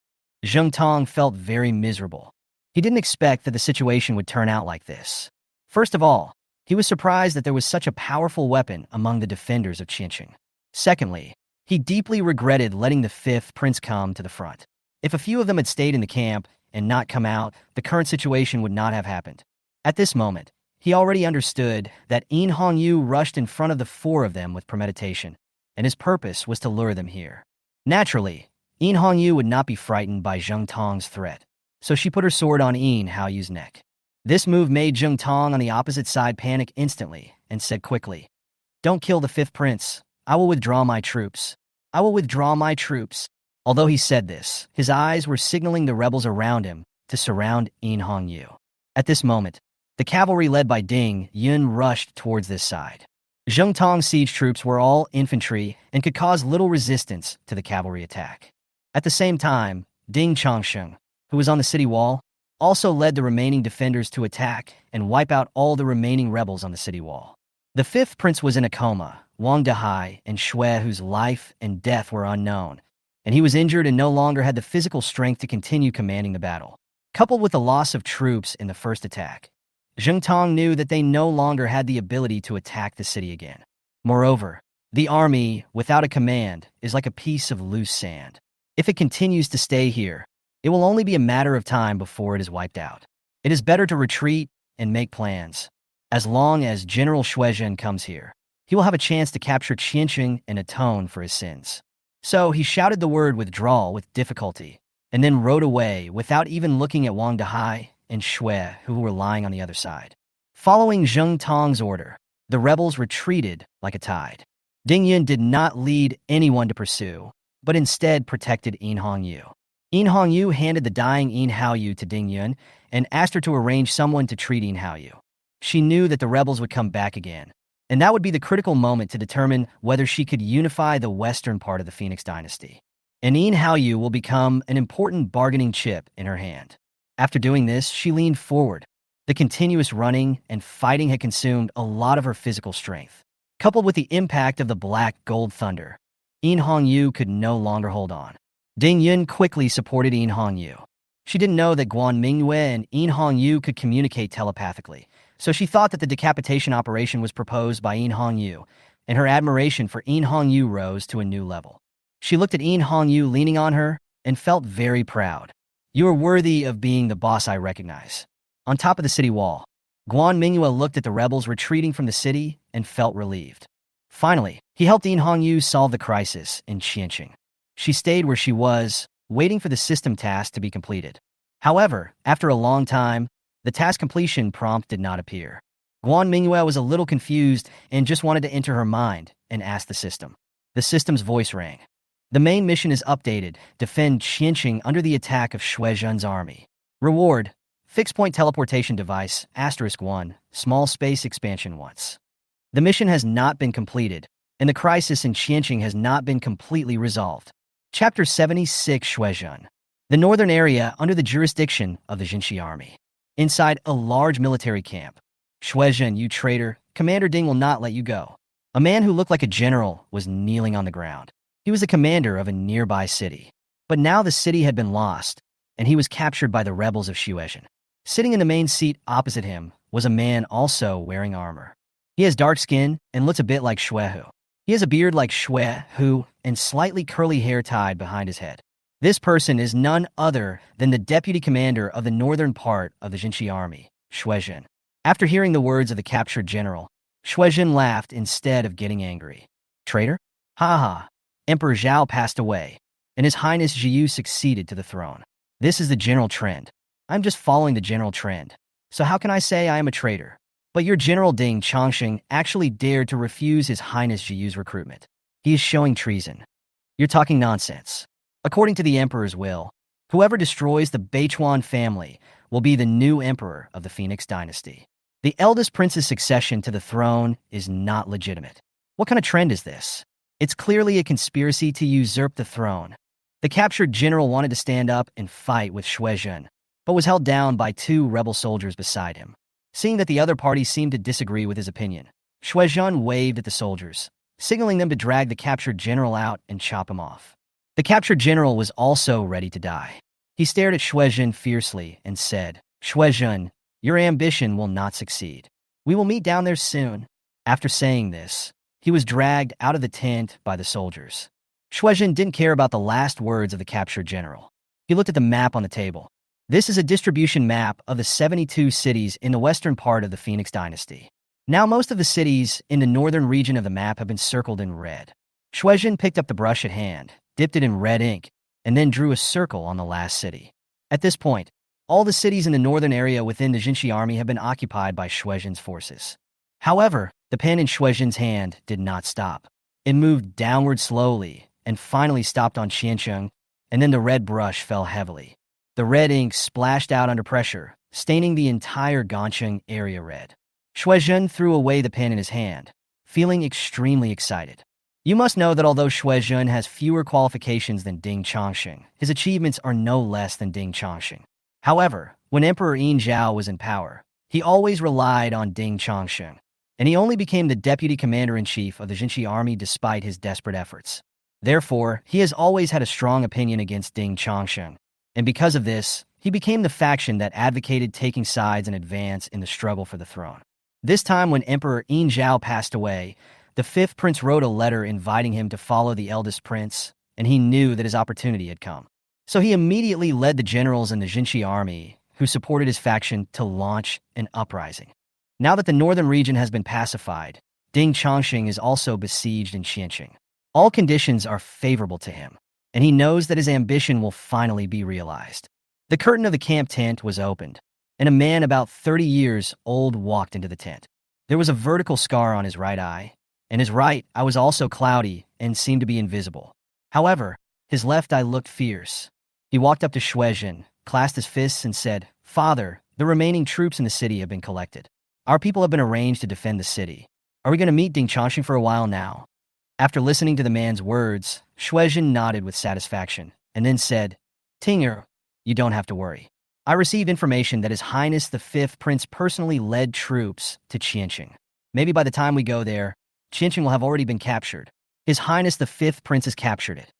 Zheng Tong felt very miserable. He didn't expect that the situation would turn out like this. First of all, he was surprised that there was such a powerful weapon among the defenders of Qinqing. Secondly, he deeply regretted letting the 5th Prince come to the front. If a few of them had stayed in the camp and not come out, the current situation would not have happened. At this moment, he already understood that Hong-Yu rushed in front of the 4 of them with premeditation, and his purpose was to lure them here. Naturally, Hong-Yu would not be frightened by Zheng Tong's threat, so she put her sword on Hao-Yu's neck. This move made Zheng Tong on the opposite side panic instantly and said quickly, "Don't kill the 5th Prince. I will withdraw my troops. I will withdraw my troops." Although he said this, his eyes were signaling the rebels around him to surround Hong-Yu. At this moment, the cavalry led by Ding Yun rushed towards this side. Zheng Tong's siege troops were all infantry and could cause little resistance to the cavalry attack. At the same time, Ding Chongsheng, who was on the city wall, also led the remaining defenders to attack and wipe out all the remaining rebels on the city wall. The 5th Prince was in a coma, Wang Dehai and Shui, whose life and death were unknown, and he was injured and no longer had the physical strength to continue commanding the battle. Coupled with the loss of troops in the first attack, Zheng Tong knew that they no longer had the ability to attack the city again. Moreover, the army, without a command, is like a piece of loose sand. If it continues to stay here, it will only be a matter of time before it is wiped out. It is better to retreat and make plans. As long as General Shuezhen comes here, he will have a chance to capture Qinqing and atone for his sins. So he shouted the word withdrawal with difficulty, and then rode away without even looking at Wang Dehai and Shui, who were lying on the other side. Following Zheng Tong's order, the rebels retreated like a tide. Ding Yun did not lead anyone to pursue, but instead protected Hong-Yu. Hong-Yu handed the dying Hao-Yu to Ding Yun and asked her to arrange someone to treat Hao-Yu. She knew that the rebels would come back again, and that would be the critical moment to determine whether she could unify the western part of the Phoenix dynasty. And Hao-Yu will become an important bargaining chip in her hand. After doing this, she leaned forward. The continuous running and fighting had consumed a lot of her physical strength. Coupled with the impact of the black gold thunder, Hong-Yu could no longer hold on. Ding Yun quickly supported Hong-Yu. She didn't know that Guan Mingyue and Hong-Yu could communicate telepathically, so she thought that the decapitation operation was proposed by Hong-Yu, and her admiration for Hong-Yu rose to a new level. She looked at Hong-Yu leaning on her and felt very proud. "You are worthy of being the boss I recognize." On top of the city wall, Guan Mingyue looked at the rebels retreating from the city and felt relieved. Finally, he helped Hong-Yu solve the crisis in Qinqing. She stayed where she was, waiting for the system task to be completed. However, after a long time, the task completion prompt did not appear. Guan Mingyue was a little confused and just wanted to enter her mind and ask the system. The system's voice rang. The main mission is updated. Defend Qianqing under the attack of Shuizhen's army. Reward: fixed-point teleportation device, *1, small space expansion once. The mission has not been completed, and the crisis in Qianqing has not been completely resolved. Chapter 76 Shuizhen. The northern area under the jurisdiction of the Jinshi army. Inside a large military camp. Shuizhen, you traitor, Commander Ding will not let you go. A man who looked like a general was kneeling on the ground. He was the commander of a nearby city. But now the city had been lost, and he was captured by the rebels of Shuizhen. Sitting in the main seat opposite him was a man also wearing armor. He has dark skin and looks a bit like Shuehu. He has a beard like Shuehu and slightly curly hair tied behind his head. This person is none other than the deputy commander of the northern part of the Jinshi army, Shuizhen. After hearing the words of the captured general, Shuizhen laughed instead of getting angry. Traitor? Ha ha. Emperor Zhao passed away, and His Highness Jiyu succeeded to the throne. This is the general trend. I'm just following the general trend. So how can I say I am a traitor? But your General Ding Chongqing actually dared to refuse His Highness Jiyu's recruitment. He is showing treason. You're talking nonsense. According to the Emperor's will, whoever destroys the Beichuan family will be the new emperor of the Phoenix dynasty. The eldest prince's succession to the throne is not legitimate. What kind of trend is this? It's clearly a conspiracy to usurp the throne. The captured general wanted to stand up and fight with Shuizhen, but was held down by 2 rebel soldiers beside him. Seeing that the other party seemed to disagree with his opinion, Shuizhen waved at the soldiers, signaling them to drag the captured general out and chop him off. The captured general was also ready to die. He stared at Shuizhen fiercely and said, Shuizhen, your ambition will not succeed. We will meet down there soon. After saying this, he was dragged out of the tent by the soldiers. Shuizhen didn't care about the last words of the captured general. He looked at the map on the table. This is a distribution map of the 72 cities in the western part of the Phoenix dynasty. Now most of the cities in the northern region of the map have been circled in red. Shuizhen picked up the brush at hand, dipped it in red ink, and then drew a circle on the last city. At this point, all the cities in the northern area within the Jinshi army have been occupied by Shuizhen's forces. However, the pen in Shuizhen's hand did not stop. It moved downward slowly and finally stopped on Qianqing, and then the red brush fell heavily. The red ink splashed out under pressure, staining the entire Ganqing area red. Shuizhen threw away the pen in his hand, feeling extremely excited. You must know that although Shuizhen has fewer qualifications than Ding Chongqing, his achievements are no less than Ding Chongqing. However, when Emperor Yin Zhao was in power, he always relied on Ding Chongqing, and he only became the deputy commander-in-chief of the Jinshi army despite his desperate efforts. Therefore, he has always had a strong opinion against Ding Chongqing, and because of this, he became the faction that advocated taking sides in advance in the struggle for the throne. This time when Emperor Yin Zhao passed away, the 5th prince wrote a letter inviting him to follow the eldest prince, and he knew that his opportunity had come. So he immediately led the generals in the Jinshi army, who supported his faction, to launch an uprising. Now that the northern region has been pacified, Ding Chongqing is also besieged in Qianqing. All conditions are favorable to him, and he knows that his ambition will finally be realized. The curtain of the camp tent was opened, and a man about 30 years old walked into the tent. There was a vertical scar on his right eye, and his right eye was also cloudy and seemed to be invisible. However, his left eye looked fierce. He walked up to Shuizhen, clasped his fists, and said, Father, the remaining troops in the city have been collected. Our people have been arranged to defend the city. Are we going to meet Ding Chongqing for a while now? After listening to the man's words, Shuizhen nodded with satisfaction, and then said, Tinger, you don't have to worry. I received information that His Highness the 5th Prince personally led troops to Qianqing. Maybe by the time we go there, Qianqing will have already been captured. His Highness the 5th Prince has captured it.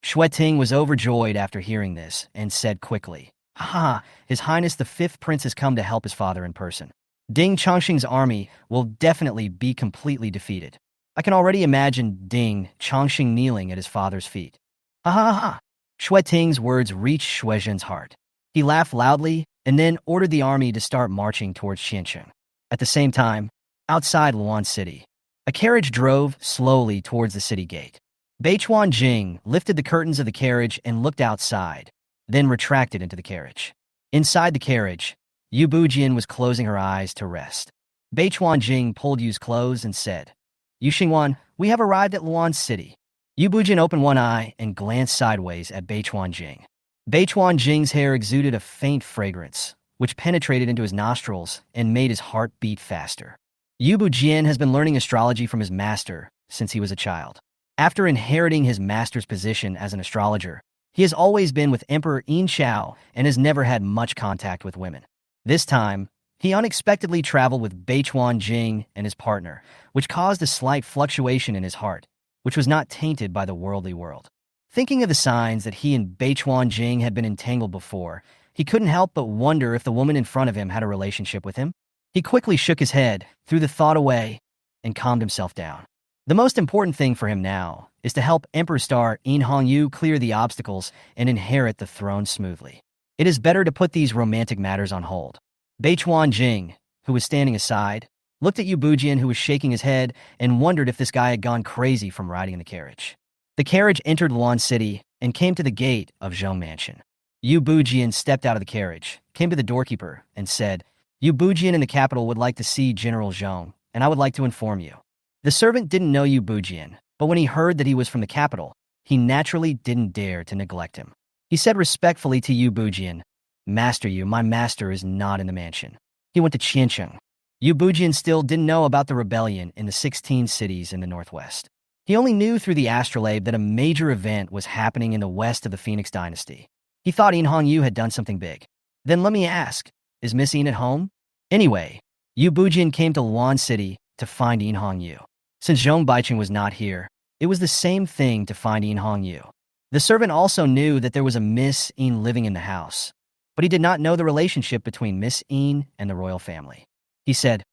Shuiting was overjoyed after hearing this and said quickly, Ha! His Highness the 5th Prince has come to help his father in person. Ding Chongqing's army will definitely be completely defeated. I can already imagine Ding Chongqing kneeling at his father's feet. Ha ha ha! Shuiting's words reached Shuizhen's heart. He laughed loudly and then ordered the army to start marching towards Qianqing. At the same time, outside Luan City, a carriage drove slowly towards the city gate. Beichuan Jing lifted the curtains of the carriage and looked outside, then retracted into the carriage. Inside the carriage, Yu Bujian was closing her eyes to rest. Beichuan Jing pulled Yu's clothes and said, "Yu Xingwan, we have arrived at Luan City." Yu Bujian opened one eye and glanced sideways at Beichuan Jing. Beichuan Jing's hair exuded a faint fragrance, which penetrated into his nostrils and made his heart beat faster. Yu Bujian has been learning astrology from his master since he was a child. After inheriting his master's position as an astrologer, he has always been with Emperor Yin Xiao and has never had much contact with women. This time, he unexpectedly traveled with Beichuan Jing and his partner, which caused a slight fluctuation in his heart, which was not tainted by the worldly world. Thinking of the signs that he and Beichuan Jing had been entangled before, he couldn't help but wonder if the woman in front of him had a relationship with him. He quickly shook his head, threw the thought away, and calmed himself down. The most important thing for him now is to help Emperor Star Yin Hongyu clear the obstacles and inherit the throne smoothly. It is better to put these romantic matters on hold. Beichuan Jing, who was standing aside, looked at Yu Bujian, who was shaking his head, and wondered if this guy had gone crazy from riding in the carriage. The carriage entered Luan City and came to the gate of Jong Mansion. Yu Bujian stepped out of the carriage, came to the doorkeeper, and said, "Yu Bujian in the capital would like to see General Jong, and I would like to inform you." The servant didn't know Yu Bujian, but when he heard that he was from the capital, he naturally didn't dare to neglect him. He said respectfully to Yu Bujian, "Master Yu, my master is not in the mansion. He went to Qiancheng." Yu Bujian still didn't know about the rebellion in the 16 cities in the northwest. He only knew through the astrolabe that a major event was happening in the west of the Phoenix dynasty. He thought Yin Hongyu had done something big. Then let me ask, is Miss Yin at home? Anyway, Yu Bujian came to Luan City to find Yin Hongyu. Since Zhong Baicheng was not here, it was the same thing to find Yin Hongyu. The servant also knew that there was a Miss Yin living in the house, but he did not know the relationship between Miss Yin and the royal family. He said,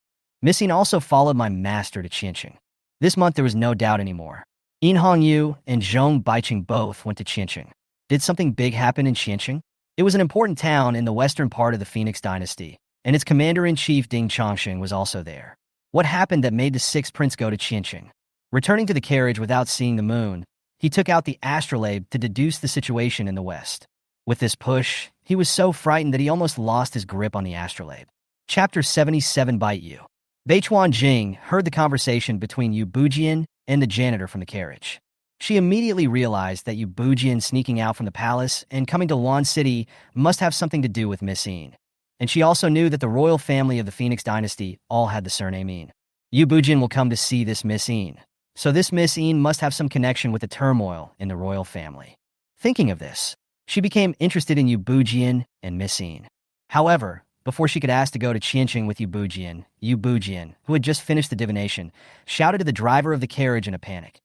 "Miss Yin also followed my master to Qiancheng." This month there was no doubt anymore. Yin Hongyu and Zhong Baicheng both went to Qiancheng. Did something big happen in Qiancheng? It was an important town in the western part of the Phoenix dynasty, and its commander-in-chief Ding Chongsheng was also there. What happened that made the sixth prince go to Qiancheng? Returning to the carriage without seeing the moon, he took out the astrolabe to deduce the situation in the west. With this push, he was so frightened that he almost lost his grip on the astrolabe. Chapter 77 Bite You. Beichuan Jing heard the conversation between Yu Bujian and the janitor from the carriage. She immediately realized that Yu Bujian sneaking out from the palace and coming to Luan City must have something to do with Miss Yin. And she also knew that the royal family of the Phoenix dynasty all had the surname Yin. Yu Bujian will come to see this Miss Yin, so this Miss Yin must have some connection with the turmoil in the royal family. Thinking of this, she became interested in Yu Bujian and Miss Yin. However, before she could ask to go to Qiancheng with Yu Bujian, who had just finished the divination, shouted to the driver of the carriage in a panic,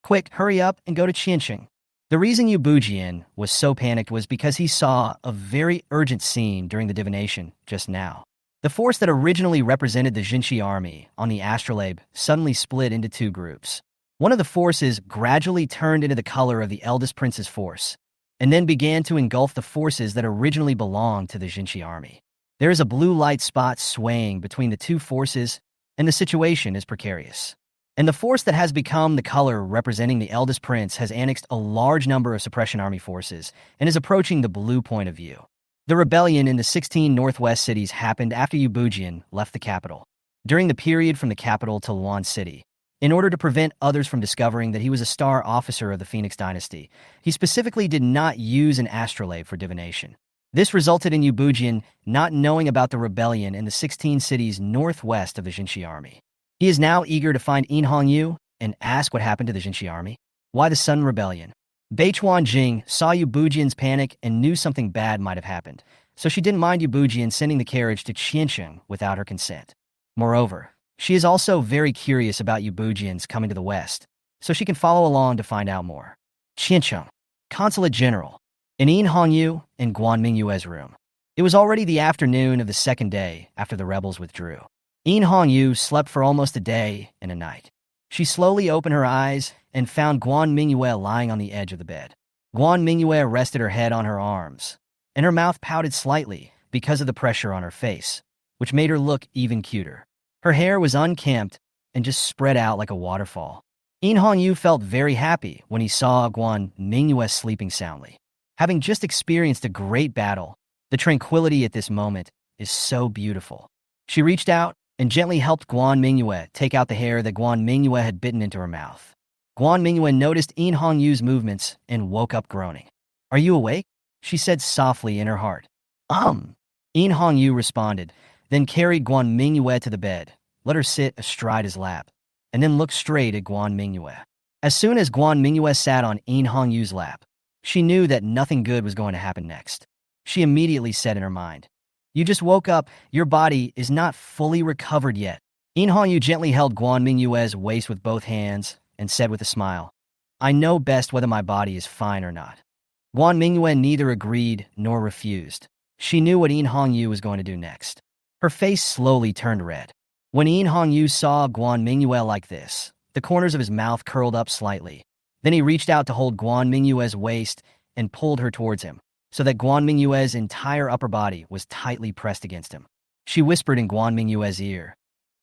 "Quick, hurry up and go to Qiancheng." The reason Yu Bujian was so panicked was because he saw a very urgent scene during the divination just now. The force that originally represented the Jinshi army on the astrolabe suddenly split into two groups. One of the forces gradually turned into the color of the eldest prince's force, and then began to engulf the forces that originally belonged to the Jinshi army. There is a blue light spot swaying between the two forces, and the situation is precarious. And the force that has become the color representing the eldest prince has annexed a large number of suppression army forces and is approaching the blue point of view. The rebellion in the 16 northwest cities happened after Yu Bujian left the capital. During the period from the capital to Luan City, in order to prevent others from discovering that he was a star officer of the Phoenix dynasty, he specifically did not use an astrolabe for divination. This resulted in Yu Bujian not knowing about the rebellion in the 16 cities northwest of the Jinshi army. He is now eager to find Yin Hongyu and ask what happened to the Jinshi army. Why the sudden rebellion? Beichuan Jing saw Yu Bujian's panic and knew something bad might have happened, so she didn't mind Yu Bujian sending the carriage to Qiancheng without her consent. Moreover, she is also very curious about Yu Bujian's coming to the west, so she can follow along to find out more. Qiancheng, Consulate General, in Yin Hongyu and Guan Mingyue's room. It was already the afternoon of the second day after the rebels withdrew. Yin Hongyu slept for almost a day and a night. She slowly opened her eyes and found Guan Mingyue lying on the edge of the bed. Guan Mingyue rested her head on her arms, and her mouth pouted slightly because of the pressure on her face, which made her look even cuter. Her hair was unkempt and just spread out like a waterfall. In Hongyu felt very happy when he saw Guan Mingyue sleeping soundly. Having just experienced a great battle, the tranquility at this moment is so beautiful. She reached out and gently helped Guan Mingyue take out the hair that Guan Mingyue had bitten into her mouth. Guan Mingyue noticed In Hongyu's movements and woke up groaning. "Are you awake?" she said softly in her heart. In Hongyu responded, then carried Guan Mingyue to the bed, let her sit astride his lap, and then looked straight at Guan Mingyue. As soon as Guan Mingyue sat on In Hongyu's lap, she knew that nothing good was going to happen next. She immediately said in her mind, "You just woke up, your body is not fully recovered yet." In Hongyu gently held Guan Mingyue's waist with both hands and said with a smile, "I know best whether my body is fine or not." Guan Mingyue neither agreed nor refused. She knew what In Hongyu was going to do next. Her face slowly turned red. When In Hongyu saw Guan Mingyue like this, the corners of his mouth curled up slightly. Then he reached out to hold Guan Mingyue's waist and pulled her towards him, so that Guan Mingyue's entire upper body was tightly pressed against him. She whispered in Guan Mingyue's ear,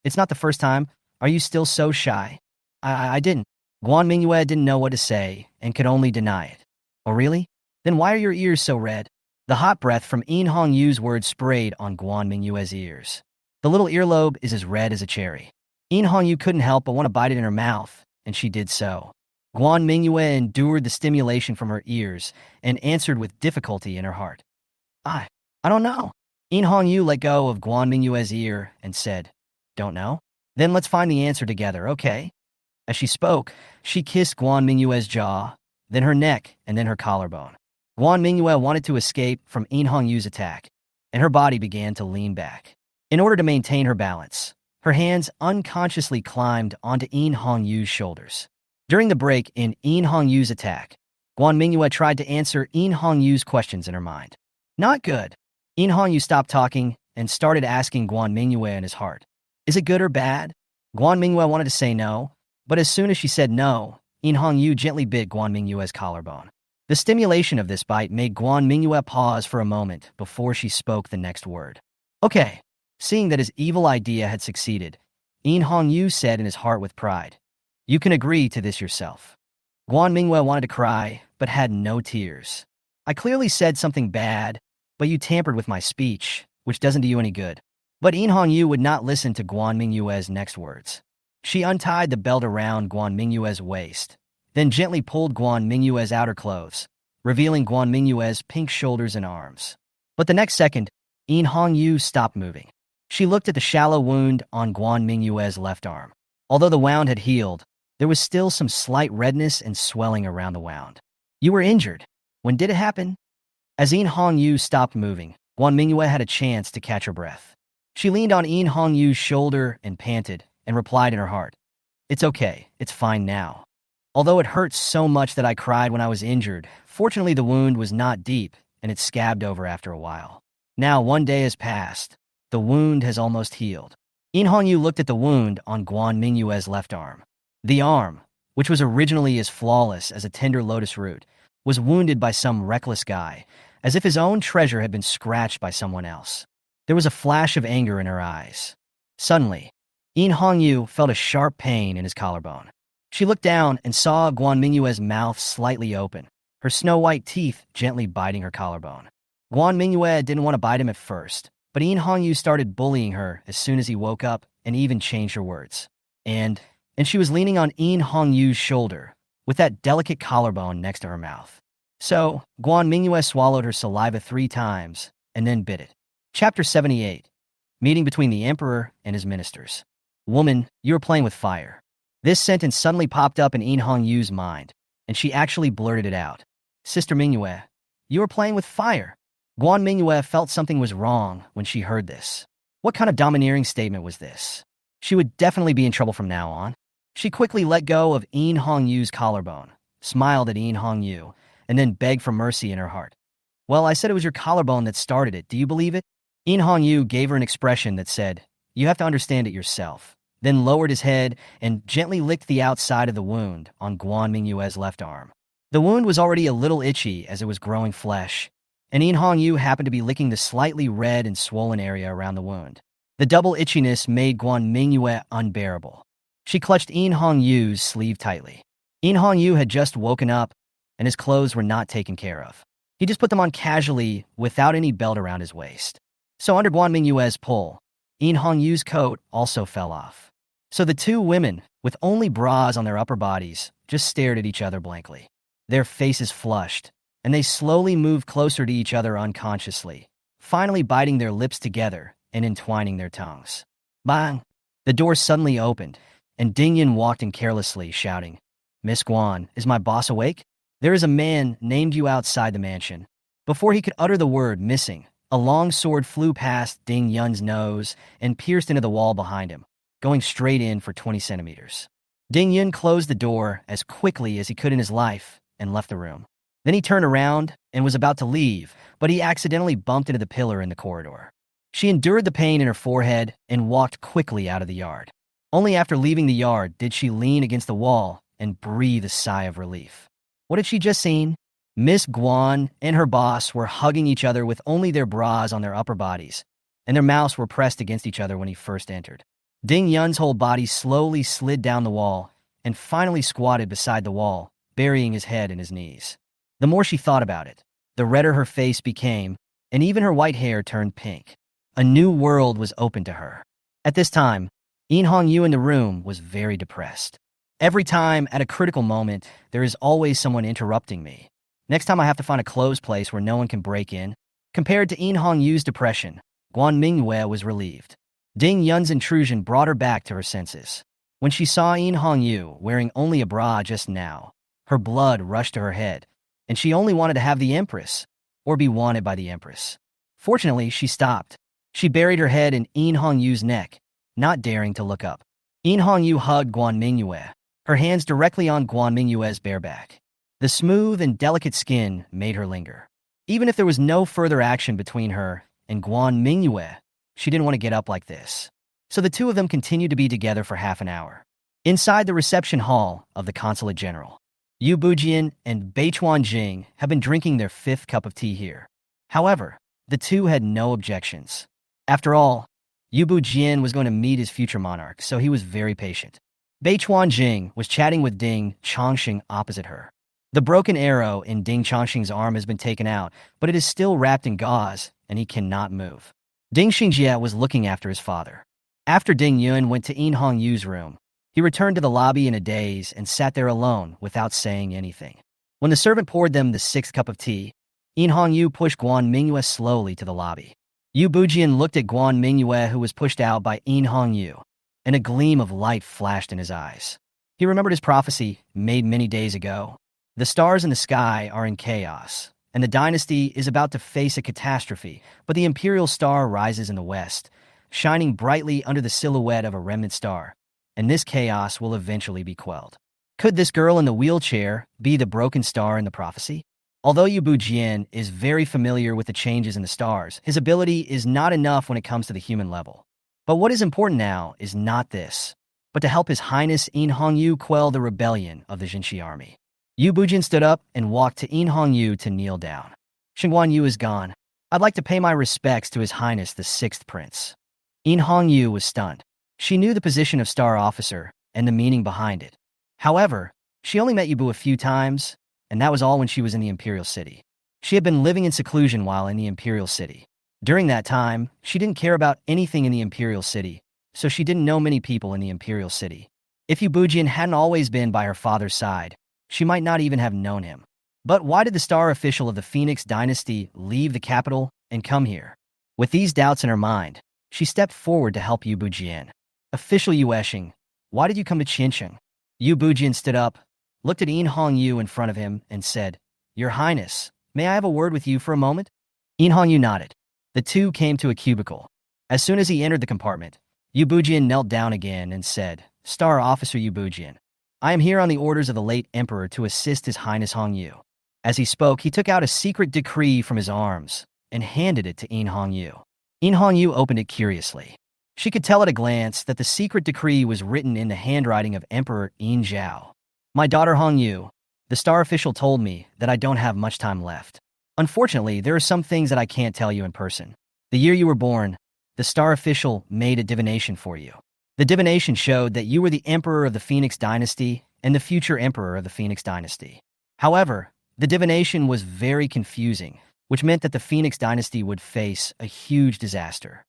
"It's not the first time. Are you still so shy?" I didn't. Guan Mingyue didn't know what to say and could only deny it. "Oh, really? Then why are your ears so red?" The hot breath from In Hongyu's words sprayed on Guan Mingyue's ears. "The little earlobe is as red as a cherry." In Hongyu couldn't help but want to bite it in her mouth, and she did so. Guan Mingyue endured the stimulation from her ears and answered with difficulty in her heart, I don't know." In Hongyu let go of Guan Mingyue's ear and said, "Don't know? Then let's find the answer together, okay?" As she spoke, she kissed Guan Mingyue's jaw, then her neck, and then her collarbone. Guan Mingyue wanted to escape from In Hongyu's attack, and her body began to lean back. In order to maintain her balance, her hands unconsciously climbed onto In Hongyu's shoulders. During the break in In Hongyu's attack, Guan Mingyue tried to answer In Hongyu's questions in her mind. Not good. In Hongyu stopped talking and started asking Guan Mingyue in his heart, "Is it good or bad?" Guan Mingyue wanted to say no, but as soon as she said no, In Hongyu gently bit Guan Mingyue's collarbone. The stimulation of this bite made Guan Mingyue pause for a moment before she spoke the next word. "Okay." Seeing that his evil idea had succeeded, In Hongyu said in his heart with pride, "You can agree to this yourself." Guan Mingyue wanted to cry, but had no tears. "I clearly said something bad, but you tampered with my speech, which doesn't do you any good." But In Hongyu would not listen to Guan Mingyue's next words. She untied the belt around Guan Mingyue's waist, then gently pulled Guan Mingyue's outer clothes, revealing Guan Mingyue's pink shoulders and arms. But the next second, In Hongyu stopped moving. She looked at the shallow wound on Guan Mingyue's left arm. Although the wound had healed, there was still some slight redness and swelling around the wound. "You were injured. When did it happen?" As In Hongyu stopped moving, Guan Mingyue had a chance to catch her breath. She leaned on In Hongyu's shoulder and panted, and replied in her heart, "It's okay. It's fine now. Although it hurt so much that I cried when I was injured, fortunately the wound was not deep, and it scabbed over after a while. Now 1 day has passed. The wound has almost healed." In Hongyu looked at the wound on Guan Mingyue's left arm. The arm, which was originally as flawless as a tender lotus root, was wounded by some reckless guy, as if his own treasure had been scratched by someone else. There was a flash of anger in her eyes. Suddenly, In Hongyu felt a sharp pain in his collarbone. She looked down and saw Guan Mingyue's mouth slightly open, her snow-white teeth gently biting her collarbone. Guan Mingyue didn't want to bite him at first, but In Hongyu started bullying her as soon as he woke up and even changed her words. And she was leaning on In Hongyu's shoulder, with that delicate collarbone next to her mouth. So, Guan Mingyue swallowed her saliva 3 times and then bit it. Chapter 78. Meeting between the Emperor and his ministers. "Woman, you are playing with fire." This sentence suddenly popped up in In Hongyu's mind, and she actually blurted it out. "Sister Mingyue, you are playing with fire." Guan Mingyue felt something was wrong when she heard this. What kind of domineering statement was this? She would definitely be in trouble from now on. She quickly let go of In Hongyu's collarbone, smiled at In Hongyu, and then begged for mercy in her heart. "Well, I said it was your collarbone that started it. Do you believe it?" In Hongyu gave her an expression that said, "You have to understand it yourself," then lowered his head and gently licked the outside of the wound on Guan Mingyue's left arm. The wound was already a little itchy as it was growing flesh, and In Hongyu happened to be licking the slightly red and swollen area around the wound. The double itchiness made Guan Mingyue unbearable. She clutched In Hong-yu's sleeve tightly. In Hong-yu had just woken up, and his clothes were not taken care of. He just put them on casually without any belt around his waist. So under Guan Mingyue's pull, In Hong-yu's coat also fell off. So the two women, with only bras on their upper bodies, just stared at each other blankly. Their faces flushed, and they slowly moved closer to each other unconsciously, finally biting their lips together and entwining their tongues. Bang! The door suddenly opened, and Ding Yun walked in carelessly, shouting, "Miss Guan, is my boss awake? There is a man named you outside the mansion." Before he could utter the word missing, a long sword flew past Ding Yun's nose and pierced into the wall behind him, going straight in for 20 centimeters. Ding Yun closed the door as quickly as he could in his life and left the room. Then he turned around and was about to leave, but he accidentally bumped into the pillar in the corridor. She endured the pain in her forehead and walked quickly out of the yard. Only after leaving the yard did she lean against the wall and breathe a sigh of relief. What had she just seen? Miss Guan and her boss were hugging each other with only their bras on their upper bodies, and their mouths were pressed against each other when he first entered. Ding Yun's whole body slowly slid down the wall and finally squatted beside the wall, burying his head in his knees. The more she thought about it, the redder her face became, and even her white hair turned pink. A new world was open to her. At this time, In Hong-yu in the room was very depressed. Every time, at a critical moment, there is always someone interrupting me. Next time I have to find a closed place where no one can break in. Compared to In Hong-yu's depression, Guan Mingyue was relieved. Ding Yun's intrusion brought her back to her senses. When she saw In Hong-yu wearing only a bra just now, her blood rushed to her head, and she only wanted to have the Empress, or be wanted by the Empress. Fortunately, she stopped. She buried her head in In Hong-yu's neck, not daring to look up. In Hong-yu hugged Guan Mingyue, her hands directly on Guan Mingyue's bare back. The smooth and delicate skin made her linger. Even if there was no further action between her and Guan Mingyue, she didn't want to get up like this. So the two of them continued to be together for half an hour. Inside the reception hall of the Consulate General, Yu Bujian and Beichuan Jing have been drinking their 5th cup of tea here. However, the two had no objections. After all, Yu Bujian was going to meet his future monarch, so he was very patient. Beichuan Jing was chatting with Ding Chongqing opposite her. The broken arrow in Ding Chongqing's arm has been taken out, but it is still wrapped in gauze, and he cannot move. Ding Xingjie was looking after his father. After Ding Yun went to In Hong-yu's room, he returned to the lobby in a daze and sat there alone without saying anything. When the servant poured them the 6th cup of tea, In Hong-yu pushed Guan Mingyue slowly to the lobby. Yu Bujian looked at Guan Mingyue, who was pushed out by In Hong-yu, and a gleam of light flashed in his eyes. He remembered his prophecy made many days ago. The stars in the sky are in chaos, and the dynasty is about to face a catastrophe, but the imperial star rises in the west, shining brightly under the silhouette of a remnant star, and this chaos will eventually be quelled. Could this girl in the wheelchair be the broken star in the prophecy? Although Yu Bujian is very familiar with the changes in the stars, his ability is not enough when it comes to the human level. But what is important now is not this, but to help His Highness In Hong-yu quell the rebellion of the Jinshi army. Yu Bujian stood up and walked to In Hong-yu to kneel down. Xinguan Yu is gone. I'd like to pay my respects to His Highness the 6th Prince. In Hong-yu was stunned. She knew the position of Star Officer and the meaning behind it. However, she only met Yu Bu a few times, and that was all when she was in the Imperial City. She had been living in seclusion while in the Imperial City. During that time, she didn't care about anything in the Imperial City, so she didn't know many people in the Imperial City. If Yu Bujian hadn't always been by her father's side, she might not even have known him. But why did the star official of the Phoenix dynasty leave the capital and come here? With these doubts in her mind, she stepped forward to help Yu Bujian. Official Yu Eshing, why did you come to Qincheng? Yu Bujian stood up, looked at In Hong-yu in front of him, and said, Your Highness, may I have a word with you for a moment? In Hong-yu nodded. The two came to a cubicle. As soon as he entered the compartment, Yu Bujian knelt down again and said, Star Officer Yu Bujian, I am here on the orders of the late Emperor to assist His Highness Hong-yu. As he spoke, he took out a secret decree from his arms and handed it to In Hong-yu. In Hong-yu opened it curiously. She could tell at a glance that the secret decree was written in the handwriting of Emperor In Zhao. My daughter Hong-yu, the star official told me that I don't have much time left. Unfortunately, there are some things that I can't tell you in person. The year you were born, the star official made a divination for you. The divination showed that you were the emperor of the Phoenix dynasty and the future emperor of the Phoenix dynasty. However, the divination was very confusing, which meant that the Phoenix dynasty would face a huge disaster.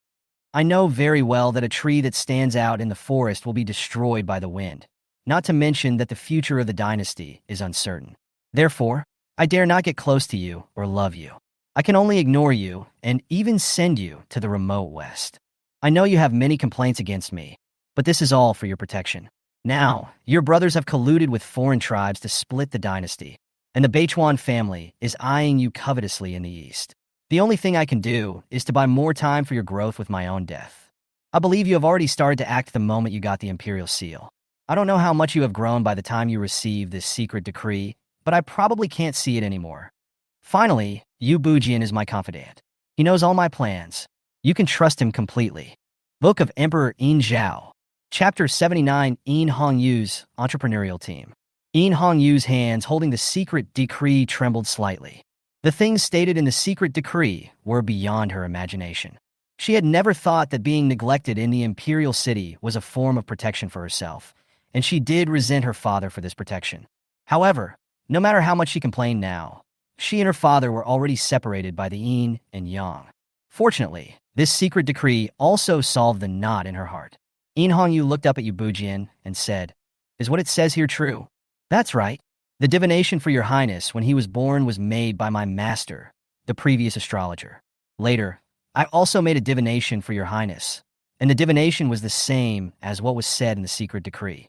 I know very well that a tree that stands out in the forest will be destroyed by the wind, not to mention that the future of the dynasty is uncertain. Therefore, I dare not get close to you or love you. I can only ignore you and even send you to the remote west. I know you have many complaints against me, but this is all for your protection. Now, your brothers have colluded with foreign tribes to split the dynasty, and the Beichuan family is eyeing you covetously in the east. The only thing I can do is to buy more time for your growth with my own death. I believe you have already started to act the moment you got the imperial seal. I don't know how much you have grown by the time you received this secret decree, but I probably can't see it anymore. Finally, Yu Bujian is my confidant. He knows all my plans. You can trust him completely. Book of Emperor Yin Zhao. Chapter 79, Yin Hongyu's Entrepreneurial Team. Yin Hongyu's hands holding the secret decree trembled slightly. The things stated in the secret decree were beyond her imagination. She had never thought that being neglected in the imperial city was a form of protection for herself, and she did resent her father for this protection. However, no matter how much she complained now, she and her father were already separated by the yin and yang. Fortunately, this secret decree also solved the knot in her heart. Yin Hongyu looked up at Yu Bujian and said, "Is what it says here true?" "That's right. The divination for your highness when he was born was made by my master, the previous astrologer. Later, I also made a divination for your highness, and the divination was the same as what was said in the secret decree."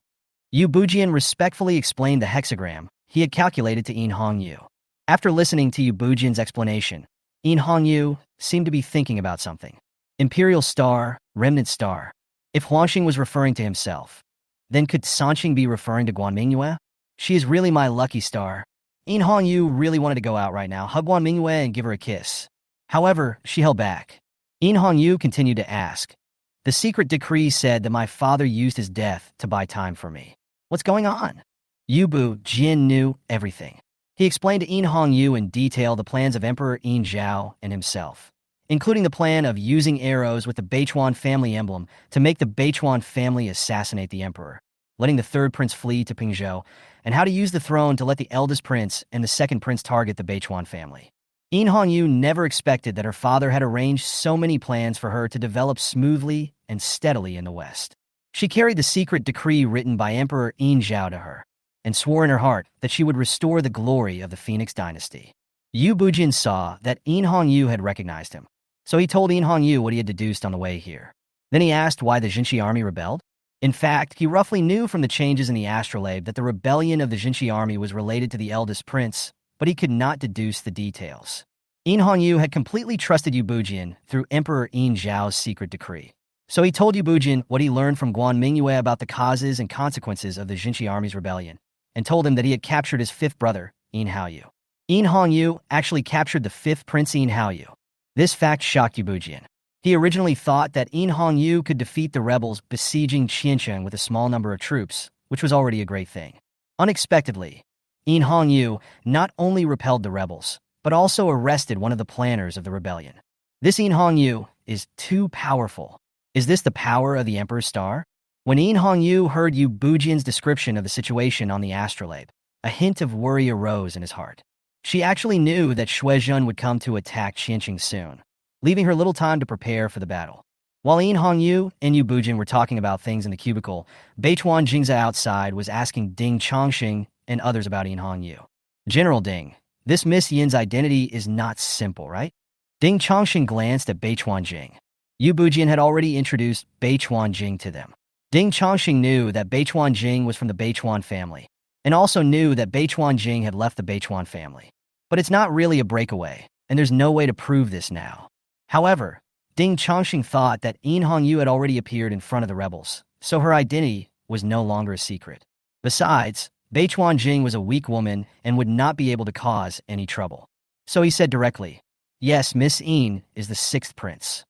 Yu Bujian respectfully explained the hexagram he had calculated to Yin Hongyu. After listening to Yu Bujian's explanation, Yin Hongyu seemed to be thinking about something. Imperial star, remnant star. If Huangxing was referring to himself, then could Sanqing be referring to Guan Mingyue? She is really my lucky star. Yin Hongyu really wanted to go out right now, hug Guan Mingyue and give her a kiss. However, she held back. Yin Hongyu continued to ask, "The secret decree said that my father used his death to buy time for me. What's going on?" Yu Bujian knew everything. He explained to Yin Hongyu in detail the plans of Emperor Yin Zhao and himself, including the plan of using arrows with the Beichuan family emblem to make the Beichuan family assassinate the emperor, letting the third prince flee to Pingzhou, and how to use the throne to let the eldest prince and the second prince target the Beichuan family. Yin Hongyu never expected that her father had arranged so many plans for her to develop smoothly and steadily in the West. She carried the secret decree written by Emperor Yin Zhao to her, and swore in her heart that she would restore the glory of the Phoenix dynasty. Yu Bujian saw that Yin Hongyu had recognized him, so he told Yin Hongyu what he had deduced on the way here. Then he asked why the Jinshi army rebelled. In fact, he roughly knew from the changes in the astrolabe that the rebellion of the Jinshi army was related to the eldest prince, but he could not deduce the details. Yin Hongyu had completely trusted Yu Bujian through Emperor Yin Zhao's secret decree. So he told Yu Bujian what he learned from Guan Mingyue about the causes and consequences of the Jinshi army's rebellion, and told him that he had captured his fifth brother, Yin Haoyu. Yin Hongyu actually captured the fifth prince Yin Haoyu. This fact shocked Yu Bujian. He originally thought that Yin Hongyu could defeat the rebels besieging Qiancheng with a small number of troops, which was already a great thing. Unexpectedly, Yin Hongyu not only repelled the rebels, but also arrested one of the planners of the rebellion. This Yin Hongyu is too powerful. Is this the power of the Emperor's star? When Yin Hongyu heard Yu Bujian's description of the situation on the astrolabe, a hint of worry arose in his heart. She actually knew that Shuizhen would come to attack Qiancheng soon, leaving her little time to prepare for the battle. While Yin Hongyu and Yu Bujian were talking about things in the cubicle, Beichuan Jingza outside was asking Ding Chongxing and others about Yin Hongyu. "General Ding, this Miss Yin's identity is not simple, right?" Ding Chongxing glanced at Beichuan Jing. Yu Bujian had already introduced Beichuan Jing to them. Ding Chongxing knew that Beichuan Jing was from the Beichuan family, and also knew that Beichuan Jing had left the Beichuan family. But it's not really a breakaway, and there's no way to prove this now. However, Ding Chongxing thought that Yin Hongyu had already appeared in front of the rebels, so her identity was no longer a secret. Besides, Beichuan Jing was a weak woman and would not be able to cause any trouble. So he said directly, "Yes, Miss Yin is the sixth prince.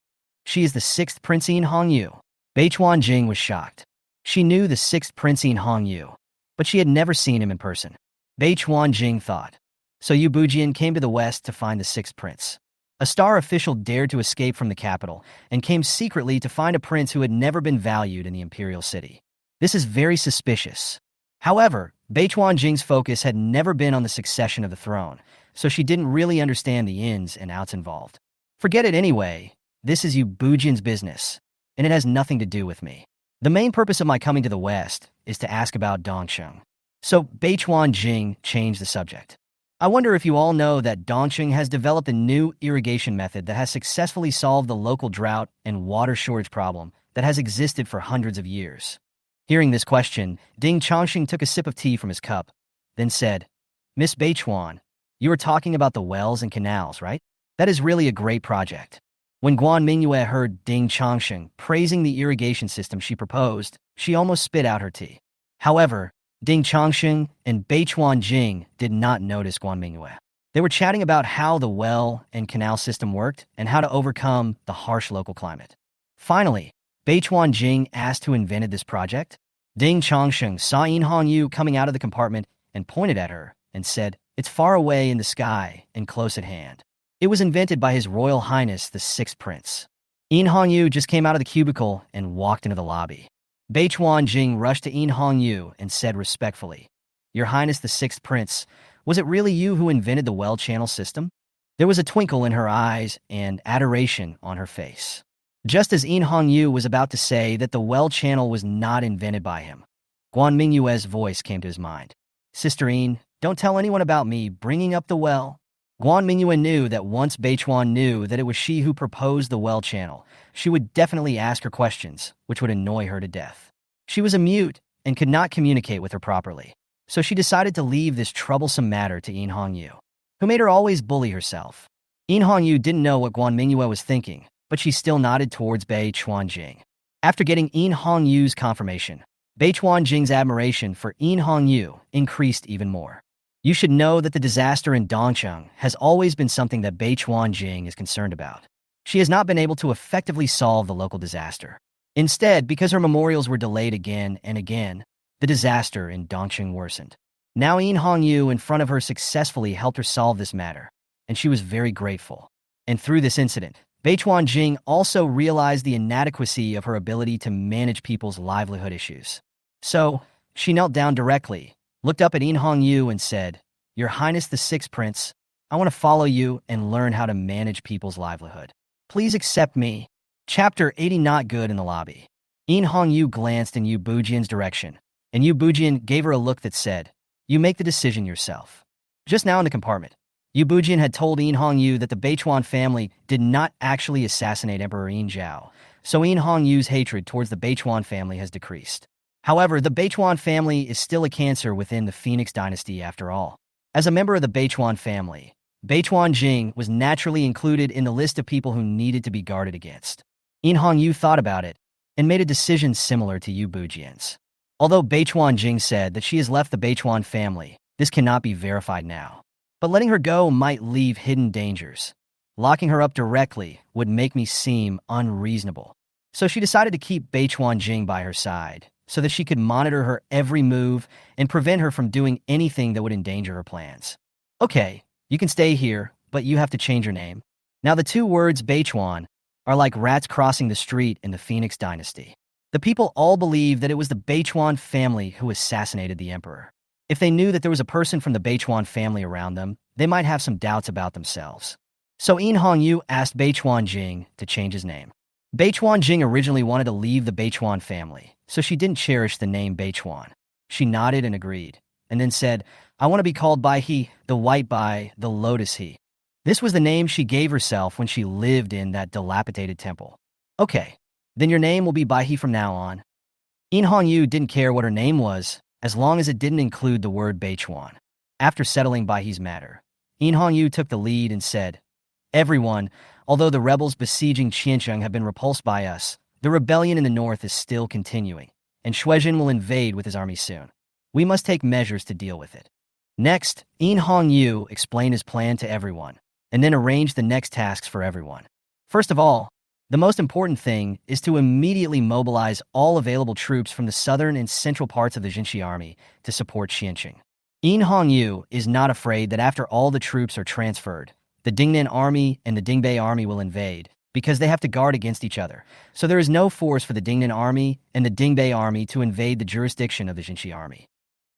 She is the sixth Prince Yin Hongyu." Beichuan Jing was shocked. She knew the sixth Prince Yin Hongyu, but she had never seen him in person. Beichuan Jing thought. So Yu Bujian came to the west to find the sixth prince. A star official dared to escape from the capital and came secretly to find a prince who had never been valued in the imperial city. This is very suspicious. However, Beichuan Jing's focus had never been on the succession of the throne, so she didn't really understand the ins and outs involved. Forget it anyway. This is Yu Bujian's business, and it has nothing to do with me. The main purpose of my coming to the West is to ask about Dongsheng. So Beichuan Jing changed the subject. I wonder if you all know that Dongsheng has developed a new irrigation method that has successfully solved the local drought and water shortage problem that has existed for hundreds of years. Hearing this question, Ding Chongqing took a sip of tea from his cup, then said, Miss Beichuan, you were talking about the wells and canals, right? That is really a great project. When Guan Mingyue heard Ding Chongqing praising the irrigation system she proposed, she almost spit out her tea. However, Ding Chongqing and Beichuan Jing did not notice Guan Mingyue. They were chatting about how the well and canal system worked and how to overcome the harsh local climate. Finally, Beichuan Jing asked who invented this project. Ding Chongqing saw Yin Hongyu coming out of the compartment and pointed at her and said, It's far away in the sky and close at hand. It was invented by His Royal Highness the Sixth Prince. Yin Hongyu just came out of the cubicle and walked into the lobby. Beichuan Jing rushed to Yin Hongyu and said respectfully, Your Highness the Sixth Prince, was it really you who invented the well channel system? There was a twinkle in her eyes and adoration on her face. Just as Yin Hongyu was about to say that the well channel was not invented by him, Guan Mingyue's voice came to his mind. Sister Yin, don't tell anyone about me bringing up the well. Guan Mingyue knew that once Beichuan knew that it was she who proposed the well channel, she would definitely ask her questions, which would annoy her to death. She was a mute and could not communicate with her properly, so she decided to leave this troublesome matter to Yin Hongyu, who made her always bully herself. Yin Hongyu didn't know what Guan Mingyue was thinking, but she still nodded towards Beichuan Jing. After getting Yin Hongyu's confirmation, Beichuan Jing's admiration for Yin Hongyu increased even more. You should know that the disaster in Dongsheng has always been something that Beichuan Jing is concerned about. She has not been able to effectively solve the local disaster. Instead, because her memorials were delayed again and again, the disaster in Dongsheng worsened. Now Yin Hongyu in front of her successfully helped her solve this matter, and she was very grateful. And through this incident, Beichuan Jing also realized the inadequacy of her ability to manage people's livelihood issues. So, she knelt down directly, looked up at Yin Hongyu and said, Your Highness the Sixth Prince, I want to follow you and learn how to manage people's livelihood. Please accept me. Chapter 80 Not Good in the lobby. Yin Hongyu glanced in Yu Bujian's direction, and Yu Bujian gave her a look that said, You make the decision yourself. Just now in the compartment, Yu Bujian had told Yin Hongyu that the Beichuan family did not actually assassinate Emperor Yin Zhao, so Yin Hongyu's hatred towards the Beichuan family has decreased. However, the Beichuan family is still a cancer within the Phoenix dynasty after all. As a member of the Beichuan family, Beichuan Jing was naturally included in the list of people who needed to be guarded against. Yin Hongyu thought about it and made a decision similar to Yu Bujian's. Although Beichuan Jing said that she has left the Beichuan family, this cannot be verified now. But letting her go might leave hidden dangers. Locking her up directly would make me seem unreasonable. So she decided to keep Beichuan Jing by her side, so that she could monitor her every move and prevent her from doing anything that would endanger her plans. Okay, you can stay here, but you have to change your name. Now the two words Beichuan are like rats crossing the street in the Phoenix dynasty. The people all believe that it was the Beichuan family who assassinated the emperor. If they knew that there was a person from the Beichuan family around them, they might have some doubts about themselves. So Yin Hongyu asked Beichuan Jing to change his name. Beichuan Jing originally wanted to leave the Beichuan family, so she didn't cherish the name Beichuan. She nodded and agreed, and then said, I want to be called Bai He, the White Bai, the Lotus He. This was the name she gave herself when she lived in that dilapidated temple. Okay, then your name will be Bai He from now on. Yin Hongyu didn't care what her name was, as long as it didn't include the word Beichuan. After settling Bai He's matter, Yin Hongyu took the lead and said, Everyone, although the rebels besieging Qiancheng have been repulsed by us, the rebellion in the north is still continuing, and Shuizhen will invade with his army soon. We must take measures to deal with it. Next, Yin Hongyu explained his plan to everyone, and then arranged the next tasks for everyone. First of all, the most important thing is to immediately mobilize all available troops from the southern and central parts of the Jinshi army to support Qiancheng. Yin Hongyu is not afraid that after all the troops are transferred, the Dingnan army and the Dingbei army will invade, because they have to guard against each other. So there is no force for the Dingnan army and the Dingbei army to invade the jurisdiction of the Jinshi army.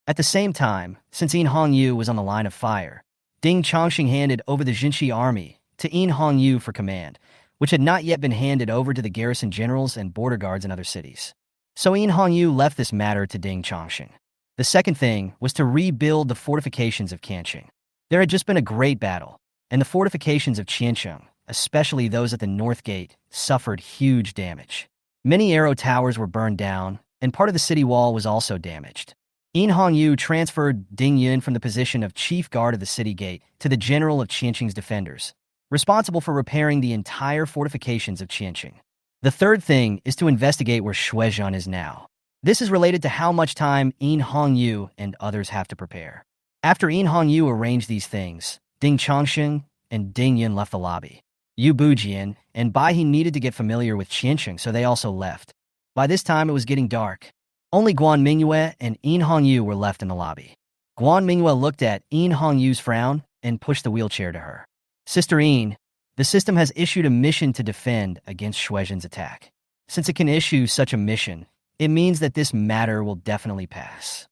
At the same time, since Yin Hongyu was on the line of fire, Ding Chongqing handed over the Jinshi army to Yin Hongyu for command, which had not yet been handed over to the garrison generals and border guards in other cities. So Yin Hongyu left this matter to Ding Chongqing. The second thing was to rebuild the fortifications of Qianqing. There had just been a great battle, and the fortifications of Qianqing, especially those at the North Gate, suffered huge damage. Many arrow towers were burned down, and part of the city wall was also damaged. Yin Hongyu transferred Ding Yun from the position of chief guard of the city gate to the general of Qianqing's defenders, responsible for repairing the entire fortifications of Qianqing. The third thing is to investigate where Shuizhan is now. This is related to how much time Yin Hongyu and others have to prepare. After Yin Hongyu arranged these things, Ding Chongqing and Ding Yun left the lobby. Yu Bujian and Bai He needed to get familiar with Qianqing, so they also left. By this time, it was getting dark. Only Guan Mingyue and Yin Hongyu were left in the lobby. Guan Mingyue looked at Yin Hongyu's frown and pushed the wheelchair to her. Sister Yin, the system has issued a mission to defend against Shuizhan's attack. Since it can issue such a mission, it means that this matter will definitely pass.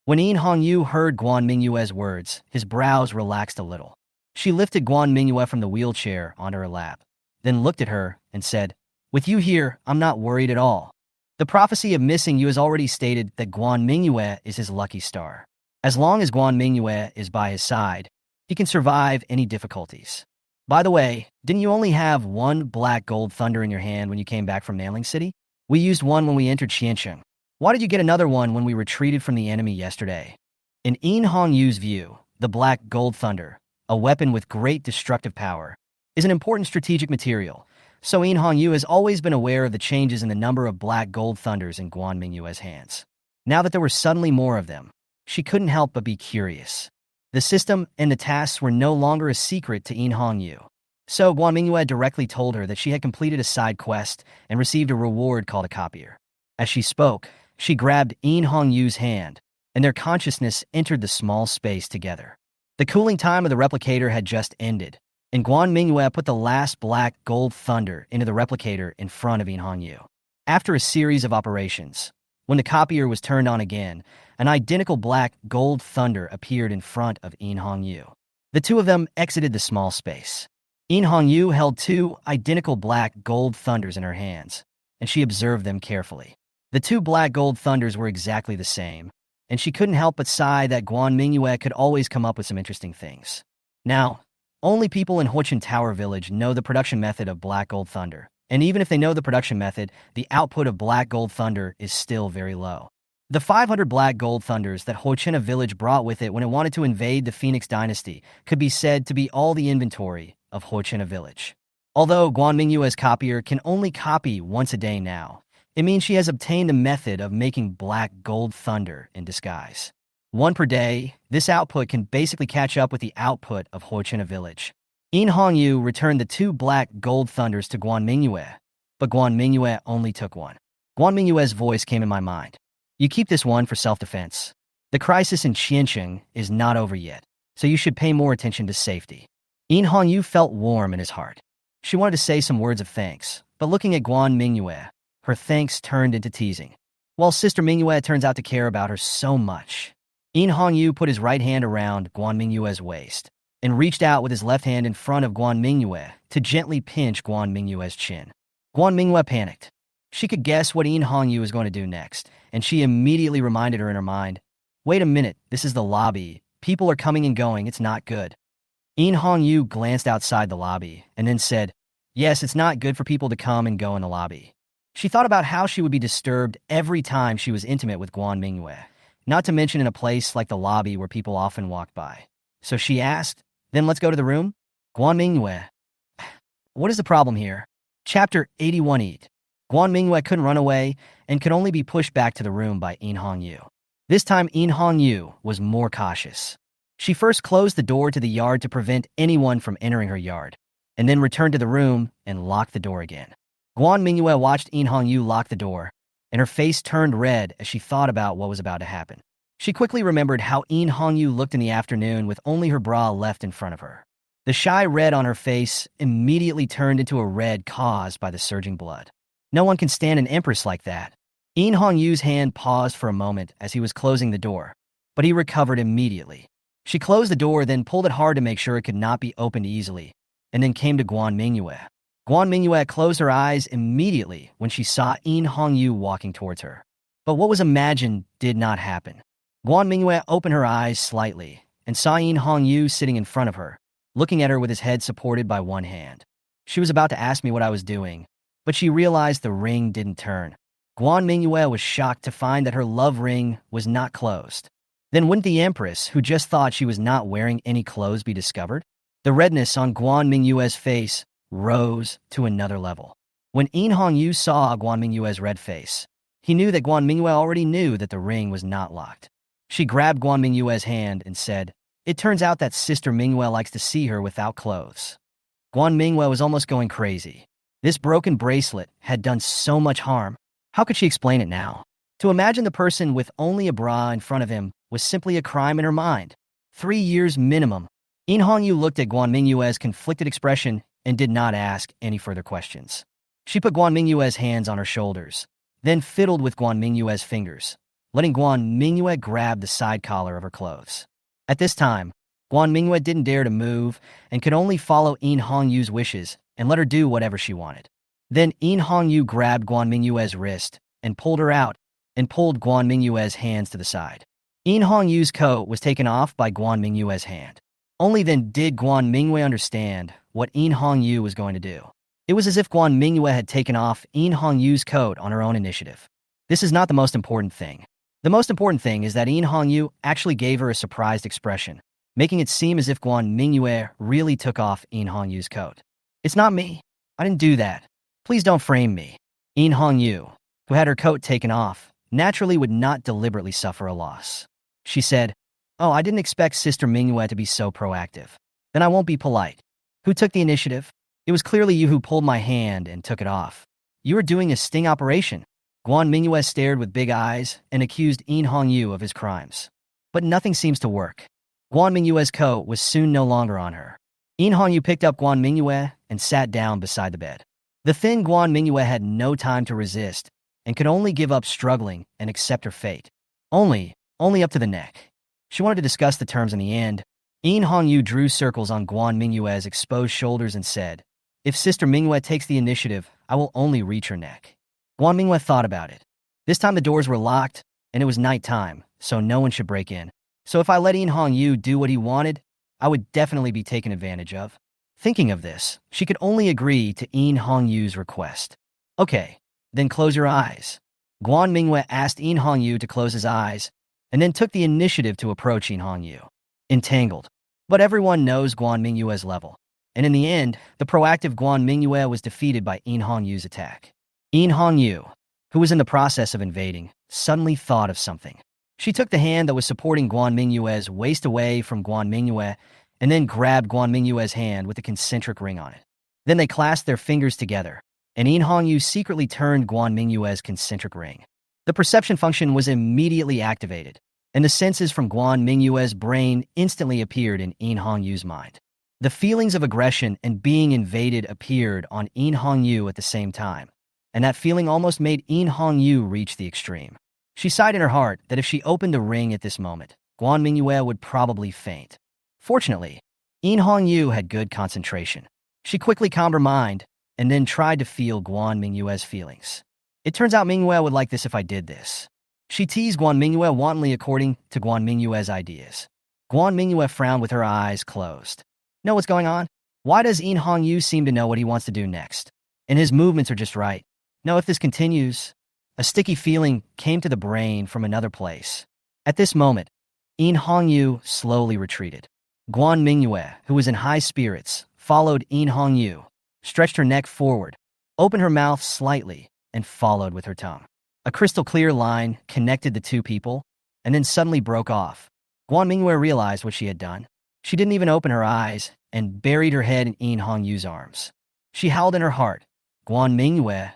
When Yin Hongyu heard Guan Mingyue's words, his brows relaxed a little. She lifted Guan Mingyue from the wheelchair onto her lap, then looked at her and said, "With you here, I'm not worried at all." The prophecy of missing you has already stated that Guan Mingyue is his lucky star. As long as Guan Mingyue is by his side, he can survive any difficulties. By the way, didn't you only have one black gold thunder in your hand when you came back from Nanling City? We used one when we entered Qianqing. Why did you get another one when we retreated from the enemy yesterday? In Yin Hongyu's view, the black gold thunder, a weapon with great destructive power, is an important strategic material. So Yin Hongyu has always been aware of the changes in the number of black gold thunders in Guan Mingyue's hands. Now that there were suddenly more of them, she couldn't help but be curious. The system and the tasks were no longer a secret to Yin Hongyu. So Guan Mingyue directly told her that she had completed a side quest and received a reward called a copier. As she spoke, she grabbed Yin Hongyu's hand, and their consciousness entered the small space together. The cooling time of the replicator had just ended, and Guan Mingyue put the last black gold thunder into the replicator in front of Yin Hongyu. After a series of operations, when the copier was turned on again, an identical black gold thunder appeared in front of Yin Hongyu. The two of them exited the small space. Yin Hongyu held two identical black gold thunders in her hands, and she observed them carefully. The two black gold thunders were exactly the same, and she couldn't help but sigh that Guan Mingyue could always come up with some interesting things. Now, only people in Huochen Tower Village know the production method of black gold thunder, and even if they know the production method, the output of black gold thunder is still very low. The 500 black gold thunders that Huochena Village brought with it when it wanted to invade the Phoenix Dynasty could be said to be all the inventory of Huochena Village. Although Guan Mingyue's copier can only copy once a day now, it means she has obtained the method of making black gold thunder in disguise. One per day, this output can basically catch up with the output of Huochena Village. Yin Hongyu returned the two black gold thunders to Guan Mingyue, but Guan Mingyue only took one. Guan Mingyue's voice came in my mind. You keep this one for self-defense. The crisis in Qianqing is not over yet, so you should pay more attention to safety. Yin Hongyu felt warm in his heart. She wanted to say some words of thanks, but looking at Guan Mingyue, her thanks turned into teasing. While Sister Mingyue turns out to care about her so much, Yin Hongyu put his right hand around Guan Mingyue's waist and reached out with his left hand in front of Guan Mingyue to gently pinch Guan Mingyue's chin. Guan Mingyue panicked. She could guess what Yin Hongyu was going to do next, and she immediately reminded her in her mind, "Wait a minute, this is the lobby. People are coming and going, it's not good." Yin Hongyu glanced outside the lobby and then said, "Yes, it's not good for people to come and go in the lobby." She thought about how she would be disturbed every time she was intimate with Guan Mingyue, not to mention in a place like the lobby where people often walked by. So she asked, "Then let's go to the room?" Guan Mingyue. What is the problem here? Chapter 81 Eat. Guan Mingyue couldn't run away and could only be pushed back to the room by Yin Hongyu. This time Yin Hongyu was more cautious. She first closed the door to the yard to prevent anyone from entering her yard, and then returned to the room and locked the door again. Guan Mingyue watched Yin Hongyu lock the door, and her face turned red as she thought about what was about to happen. She quickly remembered how Yin Hongyu looked in the afternoon with only her bra left in front of her. The shy red on her face immediately turned into a red caused by the surging blood. No one can stand an empress like that. In Hongyu's hand paused for a moment as he was closing the door, but he recovered immediately. She closed the door, then pulled it hard to make sure it could not be opened easily, and then came to Guan Mingyue. Guan Mingyue closed her eyes immediately when she saw In Hongyu walking towards her. But what was imagined did not happen. Guan Mingyue opened her eyes slightly and saw In Hongyu sitting in front of her, looking at her with his head supported by one hand. She was about to ask me what I was doing, but she realized the ring didn't turn. Guan Mingyue was shocked to find that her love ring was not closed. Then wouldn't the Empress, who just thought she was not wearing any clothes, be discovered? The redness on Guan Mingyue's face rose to another level. When In Hongyu saw Guan Mingyue's red face, he knew that Guan Mingyue already knew that the ring was not locked. She grabbed Guan Mingyue's hand and said, "It turns out that Sister Mingyue likes to see her without clothes." Guan Mingyue was almost going crazy. This broken bracelet had done so much harm. How could she explain it now? To imagine the person with only a bra in front of him was simply a crime in her mind. 3 years minimum. In Hongyu looked at Guan Mingyue's conflicted expression and did not ask any further questions. She put Guan Mingyue's hands on her shoulders, then fiddled with Guan Mingyue's fingers, letting Guan Mingyue grab the side collar of her clothes. At this time, Guan Mingyue didn't dare to move and could only follow In Hongyu's wishes and let her do whatever she wanted. Then In Hongyu grabbed Guan Mingyue's wrist and pulled her out and pulled Guan Mingyue's hands to the side. In Hongyu's coat was taken off by Guan Mingyue's hand. Only then did Guan Mingyue understand what In Hongyu was going to do. It was as if Guan Mingyue had taken off In Hongyu's coat on her own initiative. This is not the most important thing. The most important thing is that In Hongyu actually gave her a surprised expression, making it seem as if Guan Mingyue really took off In Hongyu's coat. "It's not me. I didn't do that. Please don't frame me." In Hongyu, who had her coat taken off, naturally would not deliberately suffer a loss. She said, "Oh, I didn't expect Sister Mingyue to be so proactive. Then I won't be polite. Who took the initiative? It was clearly you who pulled my hand and took it off. You were doing a sting operation." Guan Mingyue stared with big eyes and accused In Hongyu of his crimes. But nothing seems to work. Guan Mingyue's coat was soon no longer on her. In Hongyu picked up Guan Mingyue and sat down beside the bed. The thin Guan Mingyue had no time to resist and could only give up struggling and accept her fate. Only up to the neck. She wanted to discuss the terms in the end. In Hongyu drew circles on Guan Mingyue's exposed shoulders and said, "If Sister Mingyue takes the initiative, I will only reach her neck." Guan Mingyue thought about it. This time the doors were locked, and it was nighttime, so no one should break in. So if I let In Hongyu do what he wanted, I would definitely be taken advantage of. Thinking of this, she could only agree to In Hongyu's request. "Okay, then close your eyes." Guan Mingyue asked In Hongyu to close his eyes, and then took the initiative to approach In Hongyu. Entangled. But everyone knows Guan Mingyue's level, and in the end, the proactive Guan Mingyue was defeated by In Hongyu's attack. In Hongyu, who was in the process of invading, suddenly thought of something. She took the hand that was supporting Guan Mingyue's waist away from Guan Mingyue and then grabbed Guan Mingyue's hand with a concentric ring on it. Then they clasped their fingers together, and In Hongyu secretly turned Guan Mingyue's concentric ring. The perception function was immediately activated, and the senses from Guan Mingyue's brain instantly appeared in Hongyu's mind. The feelings of aggression and being invaded appeared on In Hongyu at the same time, and that feeling almost made In Hongyu reach the extreme. She sighed in her heart that if she opened the ring at this moment, Guan Mingyue would probably faint. Fortunately, In Hongyu had good concentration. She quickly calmed her mind and then tried to feel Guan Mingyue's feelings. "It turns out Mingyue would like this if I did this." She teased Guan Mingyue wantonly according to Guan Mingyue's ideas. Guan Mingyue frowned with her eyes closed. "Know what's going on? Why does In Hongyu seem to know what he wants to do next? And his movements are just right. No, if this continues..." A sticky feeling came to the brain from another place. At this moment, In Hongyu slowly retreated. Guan Mingyue, who was in high spirits, followed In Hongyu, stretched her neck forward, opened her mouth slightly, and followed with her tongue. A crystal-clear line connected the two people, and then suddenly broke off. Guan Mingyue realized what she had done. She didn't even open her eyes and buried her head in Hongyu's arms. She howled in her heart, "Guan Mingyue,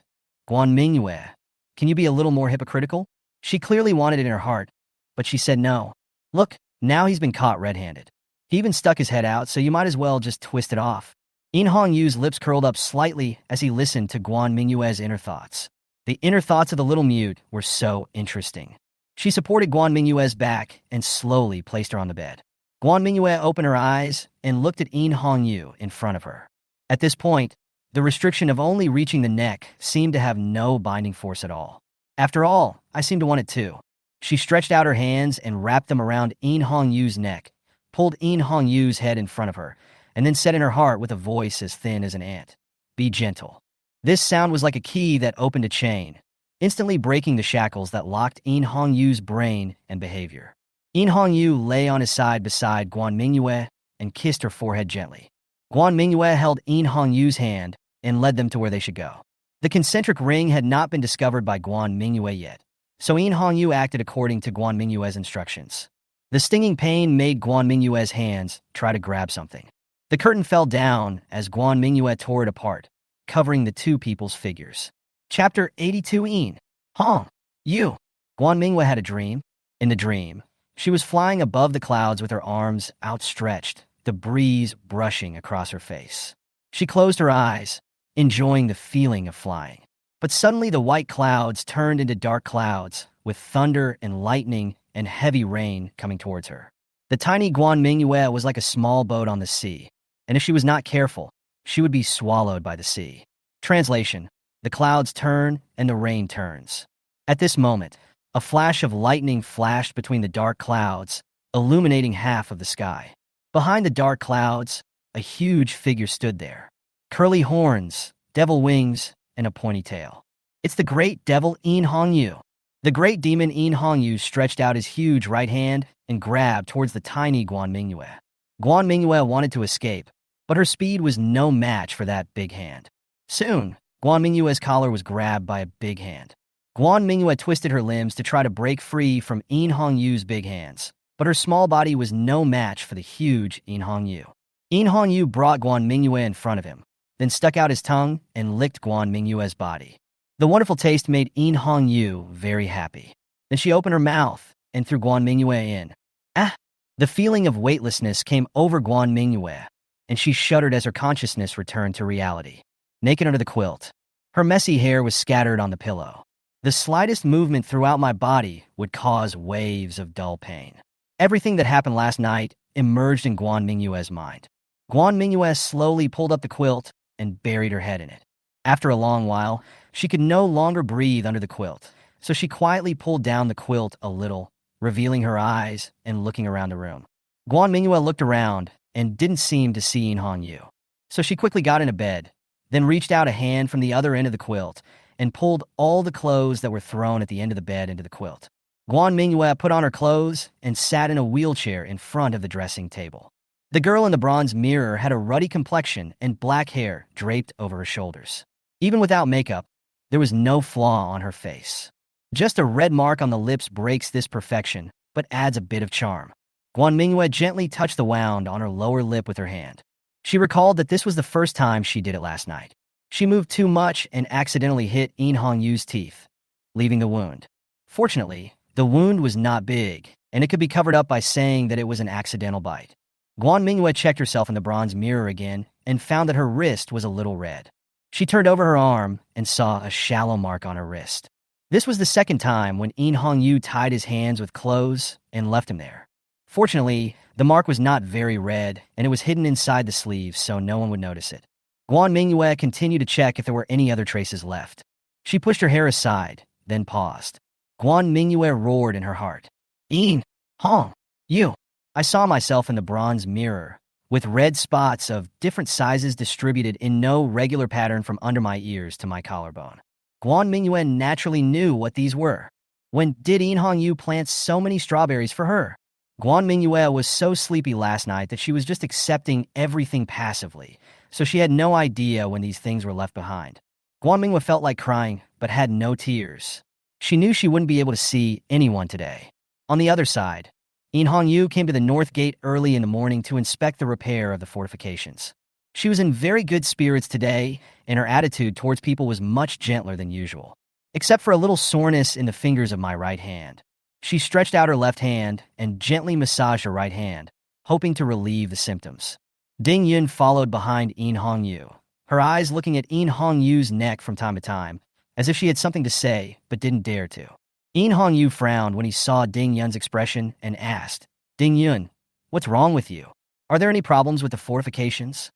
Guan Mingyue, can you be a little more hypocritical?" She clearly wanted it in her heart, but she said no. Look, now he's been caught red-handed. He even stuck his head out, so you might as well just twist it off. In Hongyu's lips curled up slightly as he listened to Guan Mingyue's inner thoughts. The inner thoughts of the little mute were so interesting. She supported Guan Mingyue's back and slowly placed her on the bed. Guan Mingyue opened her eyes and looked at In Hongyu in front of her. At this point, the restriction of only reaching the neck seemed to have no binding force at all. After all, I seem to want it too. She stretched out her hands and wrapped them around In Hongyu's neck, pulled In Hongyu's head in front of her, and then said in her heart with a voice as thin as an ant, "Be gentle." This sound was like a key that opened a chain, instantly breaking the shackles that locked In Hongyu's brain and behavior. In Hongyu lay on his side beside Guan Mingyue and kissed her forehead gently. Guan Mingyue held In Hongyu's hand and led them to where they should go. The concentric ring had not been discovered by Guan Mingyue yet, so In Hongyu acted according to Guan Mingyue's instructions. The stinging pain made Guan Mingyue's hands try to grab something. The curtain fell down as Guan Mingyue tore it apart, covering the two people's figures. Chapter 82 In Hong Yu. Guan Mingyue had a dream. In the dream, she was flying above the clouds with her arms outstretched, the breeze brushing across her face. She closed her eyes, enjoying the feeling of flying. But suddenly the white clouds turned into dark clouds, with thunder and lightning and heavy rain coming towards her. The tiny Guan Mingyue was like a small boat on the sea, and if she was not careful, she would be swallowed by the sea. Translation: the clouds turn and the rain turns. At this moment, a flash of lightning flashed between the dark clouds, illuminating half of the sky. Behind the dark clouds, a huge figure stood there. Curly horns, devil wings, and a pointy tail. It's the great devil In Hongyu. The great demon In Hongyu stretched out his huge right hand and grabbed towards the tiny Guan Mingyue. Guan Mingyue wanted to escape, but her speed was no match for that big hand. Soon, Guan Mingyue's collar was grabbed by a big hand. Guan Mingyue twisted her limbs to try to break free from In Hongyu's big hands, but her small body was no match for the huge In Hongyu. In Hongyu brought Guan Mingyue in front of him, then stuck out his tongue and licked Guan Mingyue's body. The wonderful taste made In Hongyu very happy. Then she opened her mouth and threw Guan Mingyue in. Ah! The feeling of weightlessness came over Guan Mingyue, and she shuddered as her consciousness returned to reality. Naked under the quilt, her messy hair was scattered on the pillow. The slightest movement throughout my body would cause waves of dull pain. Everything that happened last night emerged in Guan Mingyue's mind. Guan Mingyue slowly pulled up the quilt and buried her head in it. After a long while, she could no longer breathe under the quilt, so she quietly pulled down the quilt a little, revealing her eyes and looking around the room. Guan Mingyue looked around and didn't seem to see In Hongyu, so she quickly got into bed, then reached out a hand from the other end of the quilt and pulled all the clothes that were thrown at the end of the bed into the quilt. Guan Mingyue put on her clothes and sat in a wheelchair in front of the dressing table. The girl in the bronze mirror had a ruddy complexion and black hair draped over her shoulders. Even without makeup, there was no flaw on her face. Just a red mark on the lips breaks this perfection, but adds a bit of charm. Guan Mingyue gently touched the wound on her lower lip with her hand. She recalled that this was the first time she did it last night. She moved too much and accidentally hit In Hongyu's teeth, leaving the wound. Fortunately, the wound was not big, and it could be covered up by saying that it was an accidental bite. Guan Mingyue checked herself in the bronze mirror again and found that her wrist was a little red. She turned over her arm and saw a shallow mark on her wrist. This was the second time when In Hongyu tied his hands with clothes and left him there. Fortunately, the mark was not very red, and it was hidden inside the sleeve so no one would notice it. Guan Mingyue continued to check if there were any other traces left. She pushed her hair aside, then paused. Guan Mingyue roared in her heart. In Hongyu. I saw myself in the bronze mirror, with red spots of different sizes distributed in no regular pattern from under my ears to my collarbone. Guan Mingyue naturally knew what these were. When did In Hongyu plant so many strawberries for her? Guan Mingyue was so sleepy last night that she was just accepting everything passively, so she had no idea when these things were left behind. Guan Mingyue felt like crying, but had no tears. She knew she wouldn't be able to see anyone today. On the other side, In Hongyu came to the north gate early in the morning to inspect the repair of the fortifications. She was in very good spirits today, and her attitude towards people was much gentler than usual, except for a little soreness in the fingers of my right hand. She stretched out her left hand and gently massaged her right hand, hoping to relieve the symptoms. Ding Yun followed behind In Hongyu, her eyes looking at In Hongyu's neck from time to time, as if she had something to say but didn't dare to. In Hongyu frowned when he saw Ding Yun's expression and asked, Ding Yun, what's wrong with you? Are there any problems with the fortifications?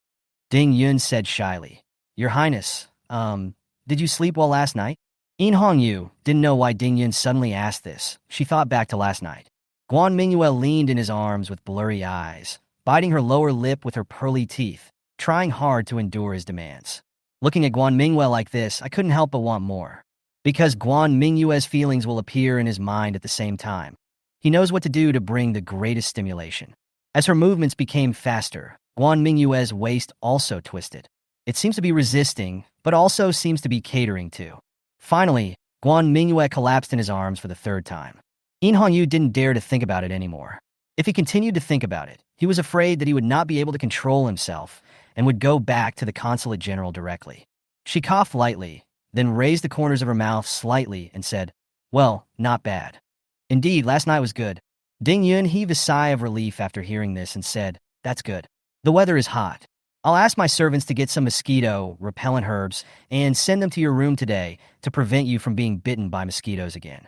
Ding Yun said shyly, Your Highness, did you sleep well last night? In Hongyu didn't know why Ding Yun suddenly asked this. She thought back to last night. Guan Mingyue leaned in his arms with blurry eyes, biting her lower lip with her pearly teeth, trying hard to endure his demands. Looking at Guan Mingyue like this, I couldn't help but want more. Because Guan Mingyue's feelings will appear in his mind at the same time. He knows what to do to bring the greatest stimulation. As her movements became faster, Guan Mingyue's waist also twisted. It seems to be resisting, but also seems to be catering to. Finally, Guan Mingyue collapsed in his arms for the third time. In Hongyu didn't dare to think about it anymore. If he continued to think about it, he was afraid that he would not be able to control himself and would go back to the consulate general directly. She coughed lightly, then raised the corners of her mouth slightly and said, Well, not bad. Indeed, last night was good. Ding Yun heaved a sigh of relief after hearing this and said, That's good. The weather is hot. I'll ask my servants to get some mosquito-repellent herbs and send them to your room today to prevent you from being bitten by mosquitoes again.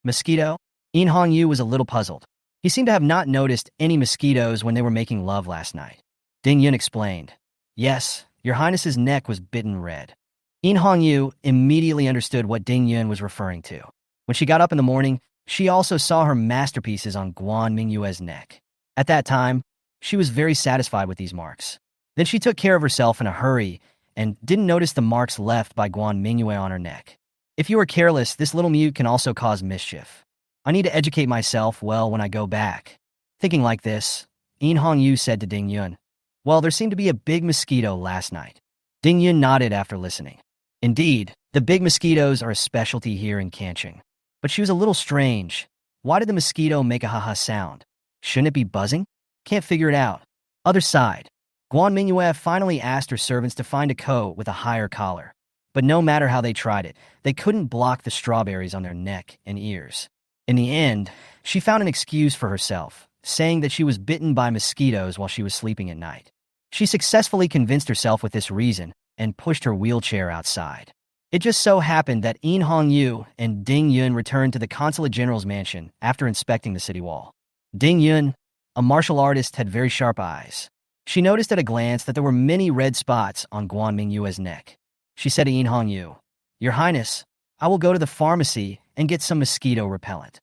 Mosquito? In Hongyu was a little puzzled. He seemed to have not noticed any mosquitoes when they were making love last night. Ding Yun explained, Yes, your Highness's neck was bitten red. In Hongyu immediately understood what Ding Yun was referring to. When she got up in the morning, she also saw her masterpieces on Guan Mingyue's neck. At that time, she was very satisfied with these marks. Then she took care of herself in a hurry and didn't notice the marks left by Guan Mingyue on her neck. If you are careless, this little mute can also cause mischief. I need to educate myself well when I go back. Thinking like this, In Hongyu said to Ding Yun, Well, there seemed to be a big mosquito last night. Ding Yun nodded after listening. Indeed, the big mosquitoes are a specialty here in Kanching. But she was a little strange. Why did the mosquito make a ha-ha sound? Shouldn't it be buzzing? Can't figure it out. Other side. Guan Mingyue finally asked her servants to find a coat with a higher collar. But no matter how they tried it, they couldn't block the strawberries on their neck and ears. In the end, she found an excuse for herself, saying that she was bitten by mosquitoes while she was sleeping at night. She successfully convinced herself with this reason and pushed her wheelchair outside. It just so happened that In Hongyu and Ding Yun returned to the consulate general's mansion after inspecting the city wall. Ding Yun, a martial artist, had very sharp eyes. She noticed at a glance that there were many red spots on Guan Mingyue's neck. She said to In Hongyu, Your Highness, I will go to the pharmacy and get some mosquito repellent.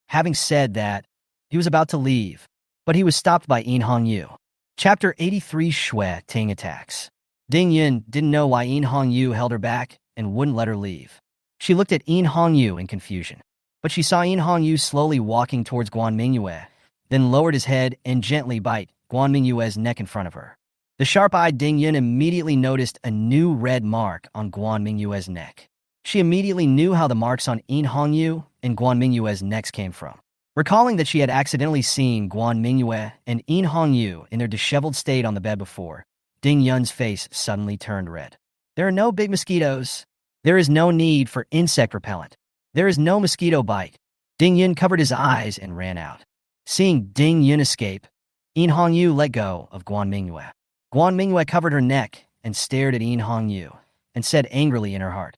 Having said that, he was about to leave, but he was stopped by In Hongyu. Chapter 83 Shui Ting Attacks. Ding Yun didn't know why In Hongyu held her back and wouldn't let her leave. She looked at In Hongyu in confusion, but she saw In Hongyu slowly walking towards Guan Mingyue, then lowered his head and gently bite Guan Mingyue's neck in front of her. The sharp-eyed Ding Yun immediately noticed a new red mark on Guan Mingyue's neck. She immediately knew how the marks on In Hongyu and Guan Mingyue's necks came from. Recalling that she had accidentally seen Guan Mingyue and In Hongyu in their disheveled state on the bed before, Ding Yun's face suddenly turned red. There are no big mosquitoes. There is no need for insect repellent. There is no mosquito bite. Ding Yun covered his eyes and ran out. Seeing Ding Yun escape, In Hongyu let go of Guan Mingyue. Guan Mingyue covered her neck and stared at In Hongyu and said angrily in her heart,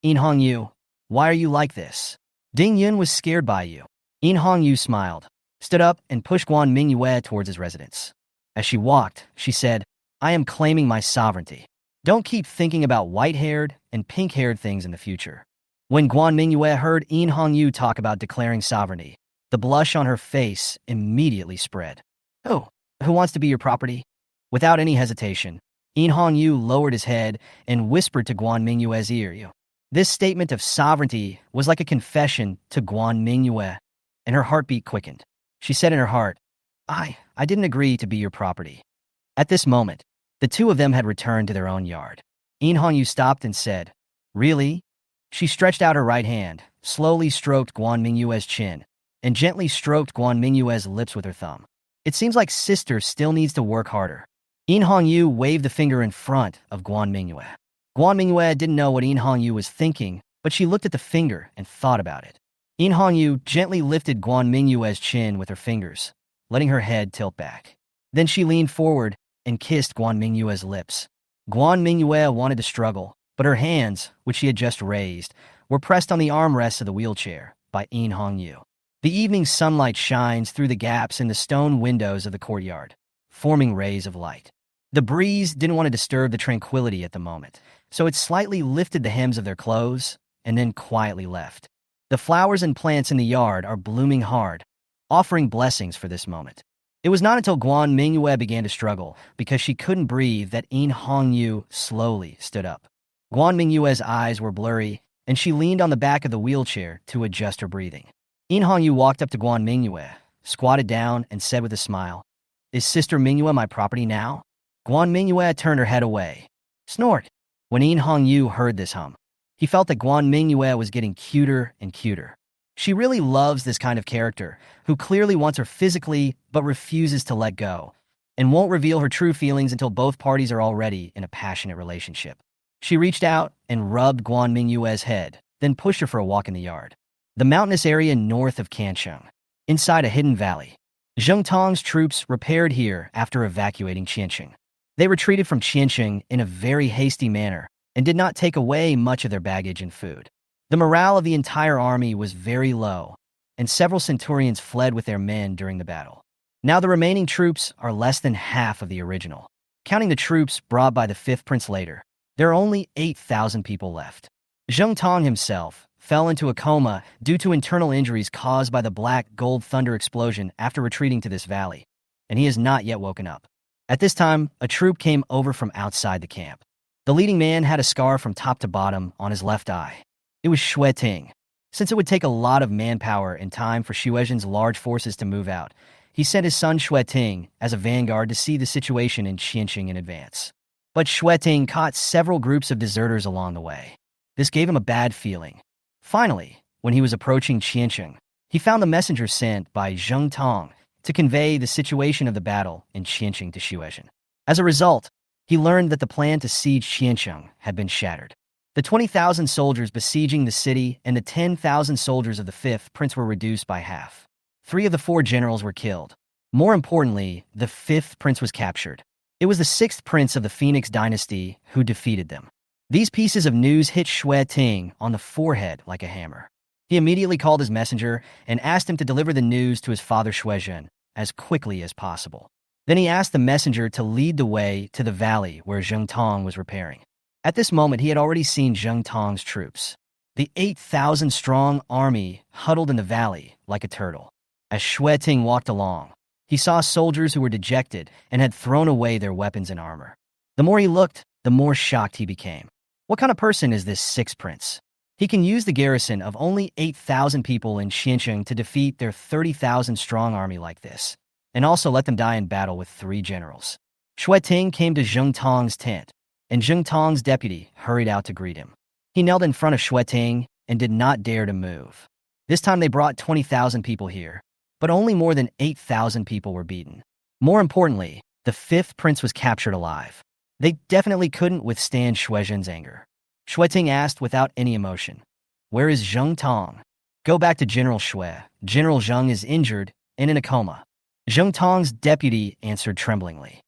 In Hongyu, why are you like this? Ding Yun was scared by you. In Hongyu smiled, stood up, and pushed Guan Mingyue towards his residence. As she walked, she said, I am claiming my sovereignty. Don't keep thinking about white-haired and pink-haired things in the future. When Guan Mingyue heard In Hongyu talk about declaring sovereignty, the blush on her face immediately spread. Oh, who wants to be your property? Without any hesitation, In Hongyu lowered his head and whispered to Guan Mingyue's ear. This statement of sovereignty was like a confession to Guan Mingyue, and her heartbeat quickened. She said in her heart, I didn't agree to be your property. At this moment, the two of them had returned to their own yard. In Hongyu stopped and said, Really? She stretched out her right hand, slowly stroked Guan Mingyue's chin, and gently stroked Guan Mingyue's lips with her thumb. It seems like sister still needs to work harder. In Hongyu waved the finger in front of Guan Mingyue. Guan Mingyue didn't know what In Hongyu was thinking, but she looked at the finger and thought about it. In Hongyu gently lifted Guan Mingyue's chin with her fingers, letting her head tilt back. Then she leaned forward and kissed Guan Mingyue's lips. Guan Mingyue wanted to struggle, but her hands, which she had just raised, were pressed on the armrests of the wheelchair by In Hongyu. The evening sunlight shines through the gaps in the stone windows of the courtyard, forming rays of light. The breeze didn't want to disturb the tranquility at the moment, so it slightly lifted the hems of their clothes and then quietly left. The flowers and plants in the yard are blooming hard, offering blessings for this moment. It was not until Guan Mingyue began to struggle because she couldn't breathe that In Hongyu slowly stood up. Guan Mingyue's eyes were blurry, and she leaned on the back of the wheelchair to adjust her breathing. In Hongyu walked up to Guan Mingyue, squatted down, and said with a smile, "Is Sister Mingyue my property now?" Guan Mingyue turned her head away. Snort. When In Hongyu heard this hum, he felt that Guan Mingyue was getting cuter and cuter. She really loves this kind of character, who clearly wants her physically but refuses to let go, and won't reveal her true feelings until both parties are already in a passionate relationship. She reached out and rubbed Guan Mingyue's head, then pushed her for a walk in the yard. The mountainous area north of Kancheng, inside a hidden valley. Zheng Tong's troops repaired here after evacuating Qianqing. They retreated from Qianqing in a very hasty manner and did not take away much of their baggage and food. The morale of the entire army was very low, and several centurions fled with their men during the battle. Now the remaining troops are less than half of the original. Counting the troops brought by the 5th prince later, there are only 8,000 people left. Zheng Tong himself fell into a coma due to internal injuries caused by the black gold thunder explosion after retreating to this valley, and he has not yet woken up. At this time, a troop came over from outside the camp. The leading man had a scar from top to bottom on his left eye. It was Xue Ting. Since it would take a lot of manpower and time for Xue Zhen's large forces to move out, he sent his son Xue Ting as a vanguard to see the situation in Qianqing in advance. But Xue Ting caught several groups of deserters along the way. This gave him a bad feeling. Finally, when he was approaching Qianqing, he found the messenger sent by Zheng Tong to convey the situation of the battle in Qianqing to Xue Zhen. As a result, he learned that the plan to siege Qianqing had been shattered. The 20,000 soldiers besieging the city and the 10,000 soldiers of the 5th prince were reduced by half. 3 of the 4 generals were killed. More importantly, the 5th prince was captured. It was the 6th prince of the Phoenix dynasty who defeated them. These pieces of news hit Xue Ting on the forehead like a hammer. He immediately called his messenger and asked him to deliver the news to his father Xue Zhen as quickly as possible. Then he asked the messenger to lead the way to the valley where Zheng Tong was repairing. At this moment, he had already seen Zheng Tong's troops. The 8,000-strong army huddled in the valley like a turtle. As Xue Ting walked along, he saw soldiers who were dejected and had thrown away their weapons and armor. The more he looked, the more shocked he became. What kind of person is this 6th prince? He can use the garrison of only 8,000 people in Qianqing to defeat their 30,000-strong army like this, and also let them die in battle with 3 generals. Xue Ting came to Zheng Tong's tent, and Zheng Tong's deputy hurried out to greet him. He knelt in front of Xue Ting and did not dare to move. This time they brought 20,000 people here, but only more than 8,000 people were beaten. More importantly, the 5th prince was captured alive. They definitely couldn't withstand Xue Zhen's anger. Xue Ting asked without any emotion, "Where is Zheng Tong?" "Go back to General Xue. General Zheng is injured and in a coma." Zheng Tong's deputy answered tremblingly.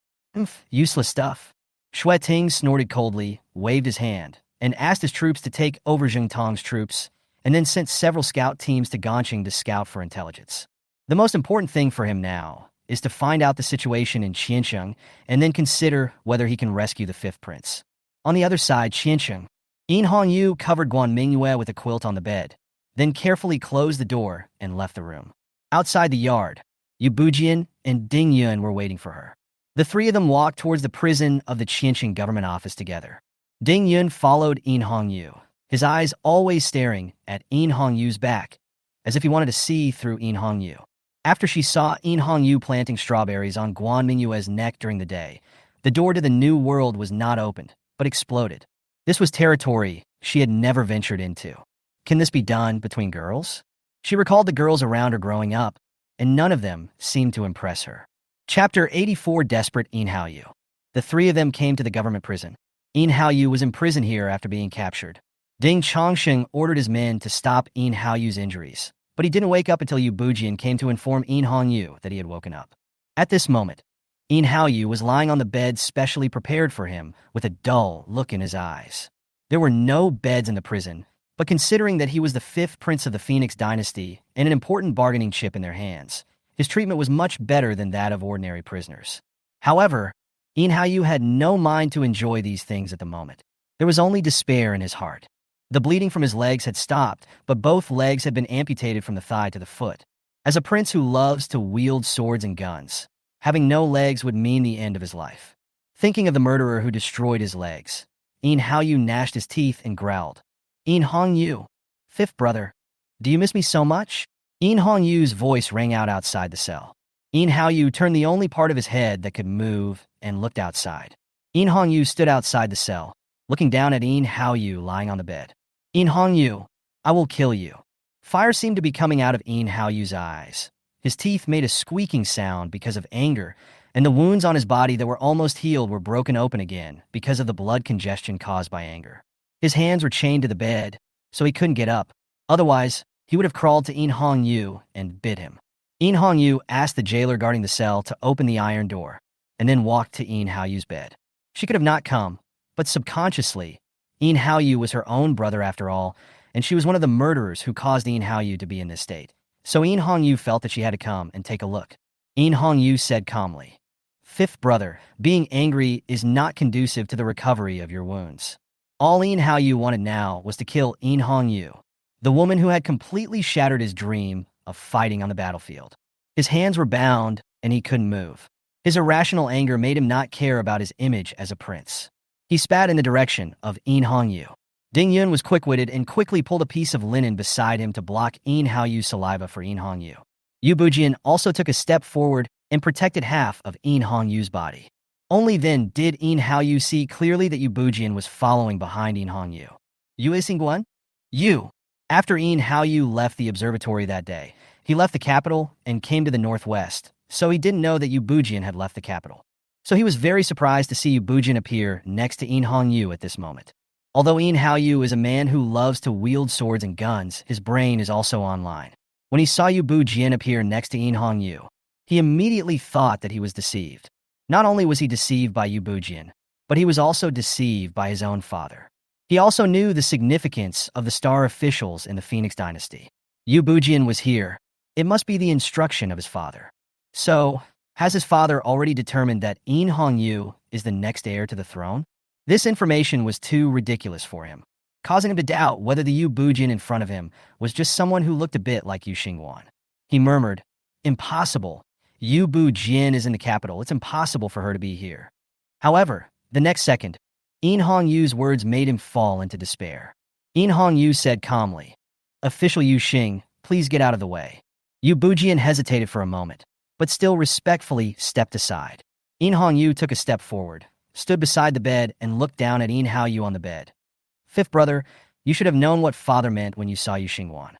Useless stuff." Xue Ting snorted coldly, waved his hand, and asked his troops to take over Zheng Tong's troops, and then sent several scout teams to Ganqing to scout for intelligence. The most important thing for him now is to find out the situation in Qianqing and then consider whether he can rescue the 5th prince. On the other side, Qianqing, In Hongyu covered Guan Mingyue with a quilt on the bed, then carefully closed the door and left the room. Outside the yard, Yu Bujian and Ding Yun were waiting for her. The 3 of them walked towards the prison of the Qianqing government office together. Ding Yun followed In Hongyu, his eyes always staring at In Hongyu's back, as if he wanted to see through In Hongyu. After she saw In Hongyu planting strawberries on Guan Mingyue's neck during the day, the door to the new world was not opened, but exploded. This was territory she had never ventured into. Can this be done between girls? She recalled the girls around her growing up, and none of them seemed to impress her. Chapter 84. Desperate In Hongyu. The 3 of them came to the government prison. In Hongyu was imprisoned here after being captured. Ding Chongsheng ordered his men to stop In Hongyu's injuries, but he didn't wake up until Yu Bujian came to inform In Hongyu that he had woken up. At this moment, Yin Haoyu was lying on the bed specially prepared for him, with a dull look in his eyes. There were no beds in the prison, but considering that he was the fifth prince of the Phoenix dynasty and an important bargaining chip in their hands, his treatment was much better than that of ordinary prisoners. However, Yin Haoyu had no mind to enjoy these things at the moment. There was only despair in his heart. The bleeding from his legs had stopped, but both legs had been amputated from the thigh to the foot. As a prince who loves to wield swords and guns, having no legs would mean the end of his life. Thinking of the murderer who destroyed his legs, Yin Haoyu gnashed his teeth and growled, "Yin Hongyu, fifth brother, do you miss me so much?" Yin Hongyu's voice rang out outside the cell. Yin Haoyu turned the only part of his head that could move and looked outside. Yin Hongyu stood outside the cell, looking down at Yin Haoyu lying on the bed. "Yin Hongyu, I will kill you." Fire seemed to be coming out of Yin Haoyu's eyes. His teeth made a squeaking sound because of anger, and the wounds on his body that were almost healed were broken open again because of the blood congestion caused by anger. His hands were chained to the bed, so he couldn't get up. Otherwise, he would have crawled to Yin Hongyu and bit him. Yin Hongyu asked the jailer guarding the cell to open the iron door, and then walked to Yin Haoyu's bed. She could have not come, but subconsciously, Yin Haoyu was her own brother after all, and she was one of the murderers who caused Yin Haoyu to be in this state. So Yin Hongyu felt that she had to come and take a look. Yin Hongyu said calmly, "Fifth brother, being angry is not conducive to the recovery of your wounds." All Yin Haoyu wanted now was to kill Yin Hongyu, the woman who had completely shattered his dream of fighting on the battlefield. His hands were bound, and he couldn't move. His irrational anger made him not care about his image as a prince. He spat in the direction of Yin Hongyu. Ding Yun was quick-witted and quickly pulled a piece of linen beside him to block Yin Haoyu's saliva for Yin Hongyu. Yu Bujian also took a step forward and protected half of Yin Hongyu's body. Only then did Yin Haoyu see clearly that Yu Bujian was following behind Yin Hongyu. "You is Guan? You." After Yin Haoyu left the observatory that day, he left the capital and came to the northwest, so he didn't know that Yu Bujian had left the capital. So he was very surprised to see Yu Bujian appear next to Yin Hongyu at this moment. Although Yin Haoyu is a man who loves to wield swords and guns, his brain is also online. When he saw Yu Bujian appear next to Yin Hongyu, he immediately thought that he was deceived. Not only was he deceived by Yu Bujian, but he was also deceived by his own father. He also knew the significance of the star officials in the Phoenix dynasty. Yu Bujian was here. It must be the instruction of his father. So, has his father already determined that Yin Hongyu is the next heir to the throne? This information was too ridiculous for him, causing him to doubt whether the Yu Bujian in front of him was just someone who looked a bit like Yu Xingguan. He murmured, "Impossible. Yu Bujian is in the capital. It's impossible for her to be here." However, the next second, Yin Hongyu's words made him fall into despair. Yin Hongyu said calmly, "Official Yu Xing, please get out of the way." Yu Bujian hesitated for a moment, but still respectfully stepped aside. Yin Hongyu took a step forward, stood beside the bed, and looked down at Yin Haoyu on the bed. "Fifth brother, you should have known what father meant when you saw Yu Xingguan."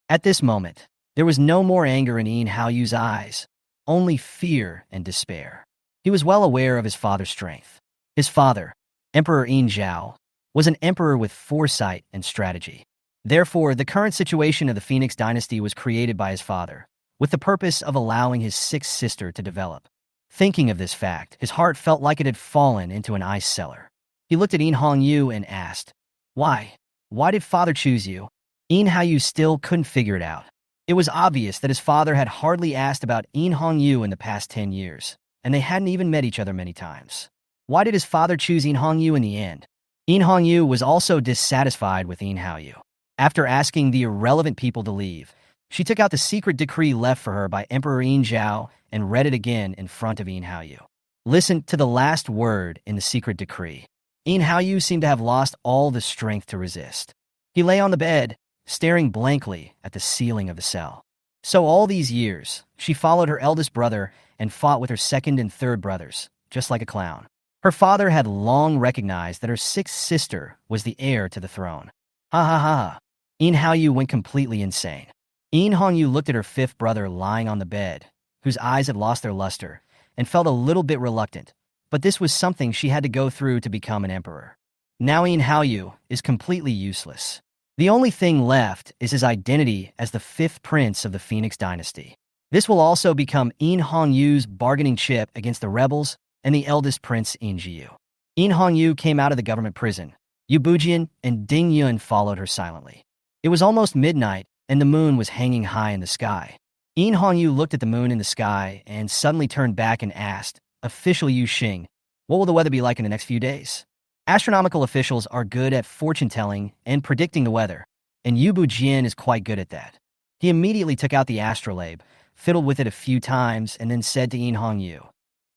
At this moment, there was no more anger in Yin Haoyu's eyes, only fear and despair. He was well aware of his father's strength. His father, Emperor Yin Zhao, was an emperor with foresight and strategy. Therefore, the current situation of the Phoenix dynasty was created by his father, with the purpose of allowing his sixth sister to develop. Thinking of this fact, his heart felt like it had fallen into an ice cellar. He looked at Yin Hongyu and asked, "Why? Why did father choose you?" Yin Haoyu still couldn't figure it out. It was obvious that his father had hardly asked about Yin Hongyu in the past 10 years, and they hadn't even met each other many times. Why did his father choose Yin Hongyu in the end? Yin Hongyu was also dissatisfied with Yin Haoyu. After asking the irrelevant people to leave, she took out the secret decree left for her by Emperor Yin Zhao and read it again in front of Yin Haoyu. Listen to the last word in the secret decree. Yin Haoyu seemed to have lost all the strength to resist. He lay on the bed, staring blankly at the ceiling of the cell. So all these years, she followed her eldest brother and fought with her second and third brothers, just like a clown. Her father had long recognized that her sixth sister was the heir to the throne. Ha ha ha. Yin Haoyu went completely insane. Yin Hongyu looked at her fifth brother lying on the bed, whose eyes had lost their luster, and felt a little bit reluctant, but this was something she had to go through to become an emperor. Now Yin Haoyu is completely useless. The only thing left is his identity as the fifth prince of the Phoenix dynasty. This will also become In Hongyu's bargaining chip against the rebels and the eldest prince In Jiu. In Hongyu came out of the government prison. Yu Bujian and Ding Yun followed her silently. It was almost midnight, and the moon was hanging high in the sky. In Hongyu looked at the moon in the sky and suddenly turned back and asked, "Official Yu Xing, what will the weather be like in the next few days?" Astronomical officials are good at fortune-telling and predicting the weather, and Yu Bujian is quite good at that. He immediately took out the astrolabe, fiddled with it a few times, and then said to In Hongyu,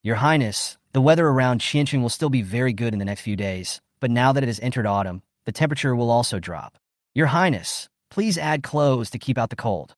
"Your Highness, the weather around Qianqing will still be very good in the next few days, but now that it has entered autumn, the temperature will also drop. Your Highness, please add clothes to keep out the cold."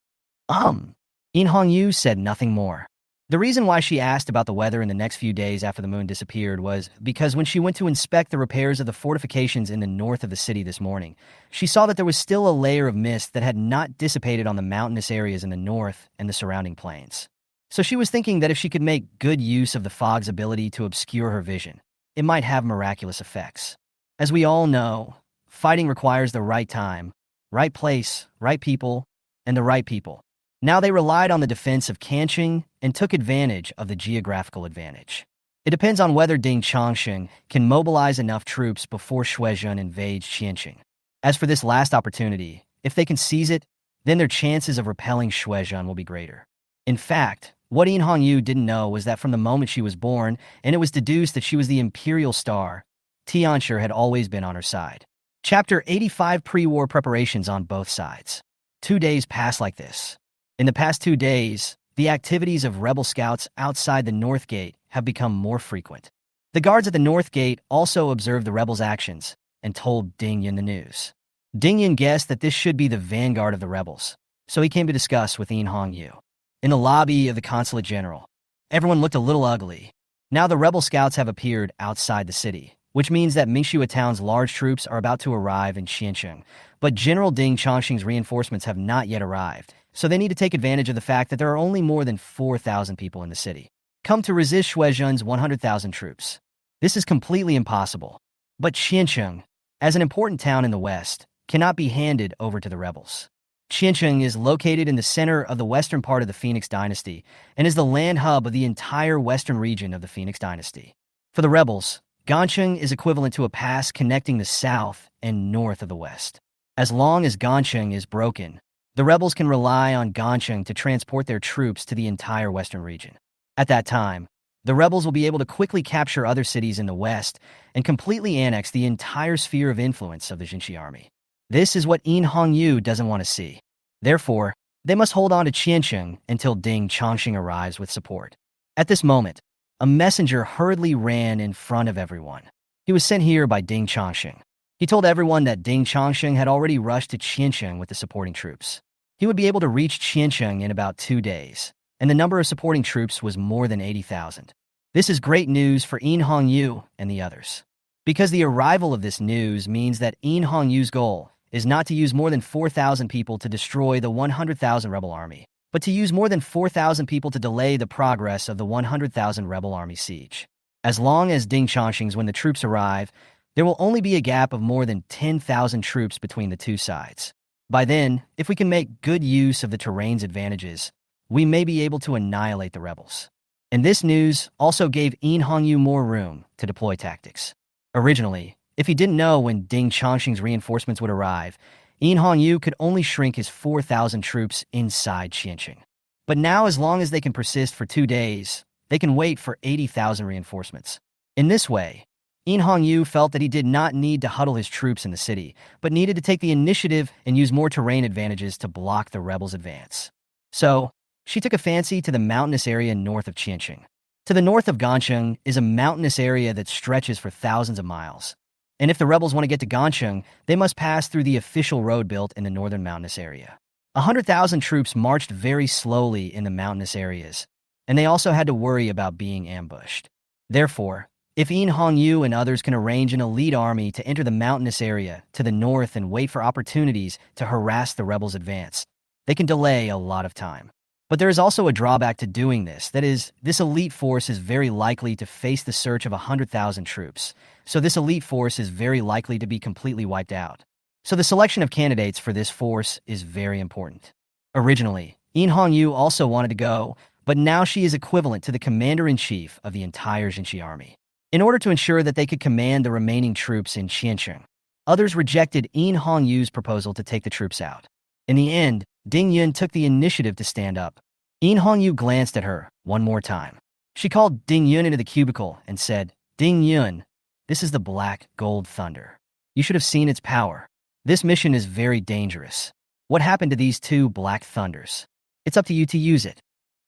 In Hongyu said nothing more. The reason why she asked about the weather in the next few days after the moon disappeared was because when she went to inspect the repairs of the fortifications in the north of the city this morning, she saw that there was still a layer of mist that had not dissipated on the mountainous areas in the north and the surrounding plains. So she was thinking that if she could make good use of the fog's ability to obscure her vision, it might have miraculous effects. As we all know, fighting requires the right time, right place, right people, and the right people. Now they relied on the defense of Qianqing and took advantage of the geographical advantage. It depends on whether Ding Changsheng can mobilize enough troops before Shuizhen invades Qianqing. As for this last opportunity, if they can seize it, then their chances of repelling Shuizhen will be greater. In fact, what In Hongyu didn't know was that from the moment she was born, and it was deduced that she was the imperial star, Tianshi had always been on her side. Chapter 85 Pre-War Preparations on Both Sides. 2 days passed like this. In the past 2 days, the activities of rebel scouts outside the North Gate have become more frequent. The guards at the North Gate also observed the rebels' actions and told Ding Yun the news. Ding Yun guessed that this should be the vanguard of the rebels, so he came to discuss with In Hongyu. In the lobby of the Consulate General, everyone looked a little ugly. Now the rebel scouts have appeared outside the city, which means that Mingyue town's large troops are about to arrive in Qianqing, but General Ding Changxing's reinforcements have not yet arrived, so they need to take advantage of the fact that there are only more than 4,000 people in the city, come to resist Shuizhen's 100,000 troops. This is completely impossible. But Qianqing, as an important town in the west, cannot be handed over to the rebels. Qianqing is located in the center of the western part of the Phoenix Dynasty and is the land hub of the entire western region of the Phoenix Dynasty. For the rebels, Ganqing is equivalent to a pass connecting the south and north of the west. As long as Ganqing is broken, the rebels can rely on Ganqing to transport their troops to the entire western region. At that time, the rebels will be able to quickly capture other cities in the west and completely annex the entire sphere of influence of the Jinshi army. This is what In Hongyu doesn't want to see. Therefore, they must hold on to Qianqing until Ding Changxing arrives with support. At this moment, a messenger hurriedly ran in front of everyone. He was sent here by Ding Changxing. He told everyone that Ding Changxing had already rushed to Qianqing with the supporting troops. He would be able to reach Qianqing in about 2 days, and the number of supporting troops was more than 80,000. This is great news for In Hongyu and the others, because the arrival of this news means that In Hongyu's goal is not to use more than 4,000 people to destroy the 100,000 rebel army, but to use more than 4,000 people to delay the progress of the 100,000 rebel army siege. As long as Ding Changxing's when the troops arrive, there will only be a gap of more than 10,000 troops between the two sides. By then, if we can make good use of the terrain's advantages, we may be able to annihilate the rebels. And this news also gave In Hongyu more room to deploy tactics. Originally, if he didn't know when Ding Changxing's reinforcements would arrive, In Hongyu could only shrink his 4,000 troops inside Qianqing. But now, as long as they can persist for 2 days, they can wait for 80,000 reinforcements. In this way, In Hongyu felt that he did not need to huddle his troops in the city, but needed to take the initiative and use more terrain advantages to block the rebels' advance. So, she took a fancy to the mountainous area north of Qianqing. To the north of Ganqing is a mountainous area that stretches for thousands of miles. And if the rebels want to get to Ganqing, they must pass through the official road built in the northern mountainous area. 100,000 troops marched very slowly in the mountainous areas, and they also had to worry about being ambushed. Therefore, if In Hongyu and others can arrange an elite army to enter the mountainous area to the north and wait for opportunities to harass the rebels' advance, they can delay a lot of time. But there is also a drawback to doing this. That is, this elite force is very likely to face the search of 100,000 troops. So this elite force is very likely to be completely wiped out. So the selection of candidates for this force is very important. Originally, Yin Hongyu also wanted to go, but now she is equivalent to the commander-in-chief of the entire Jinshi army. In order to ensure that they could command the remaining troops in Qiancheng, others rejected Yin Hongyu's proposal to take the troops out. In the end, Ding Yun took the initiative to stand up. Yin Hongyu glanced at her one more time. She called Ding Yun into the cubicle and said, "Ding Yun, this is the Black Gold Thunder. You should have seen its power. This mission is very dangerous. What happened to these two Black Thunders? It's up to you to use it."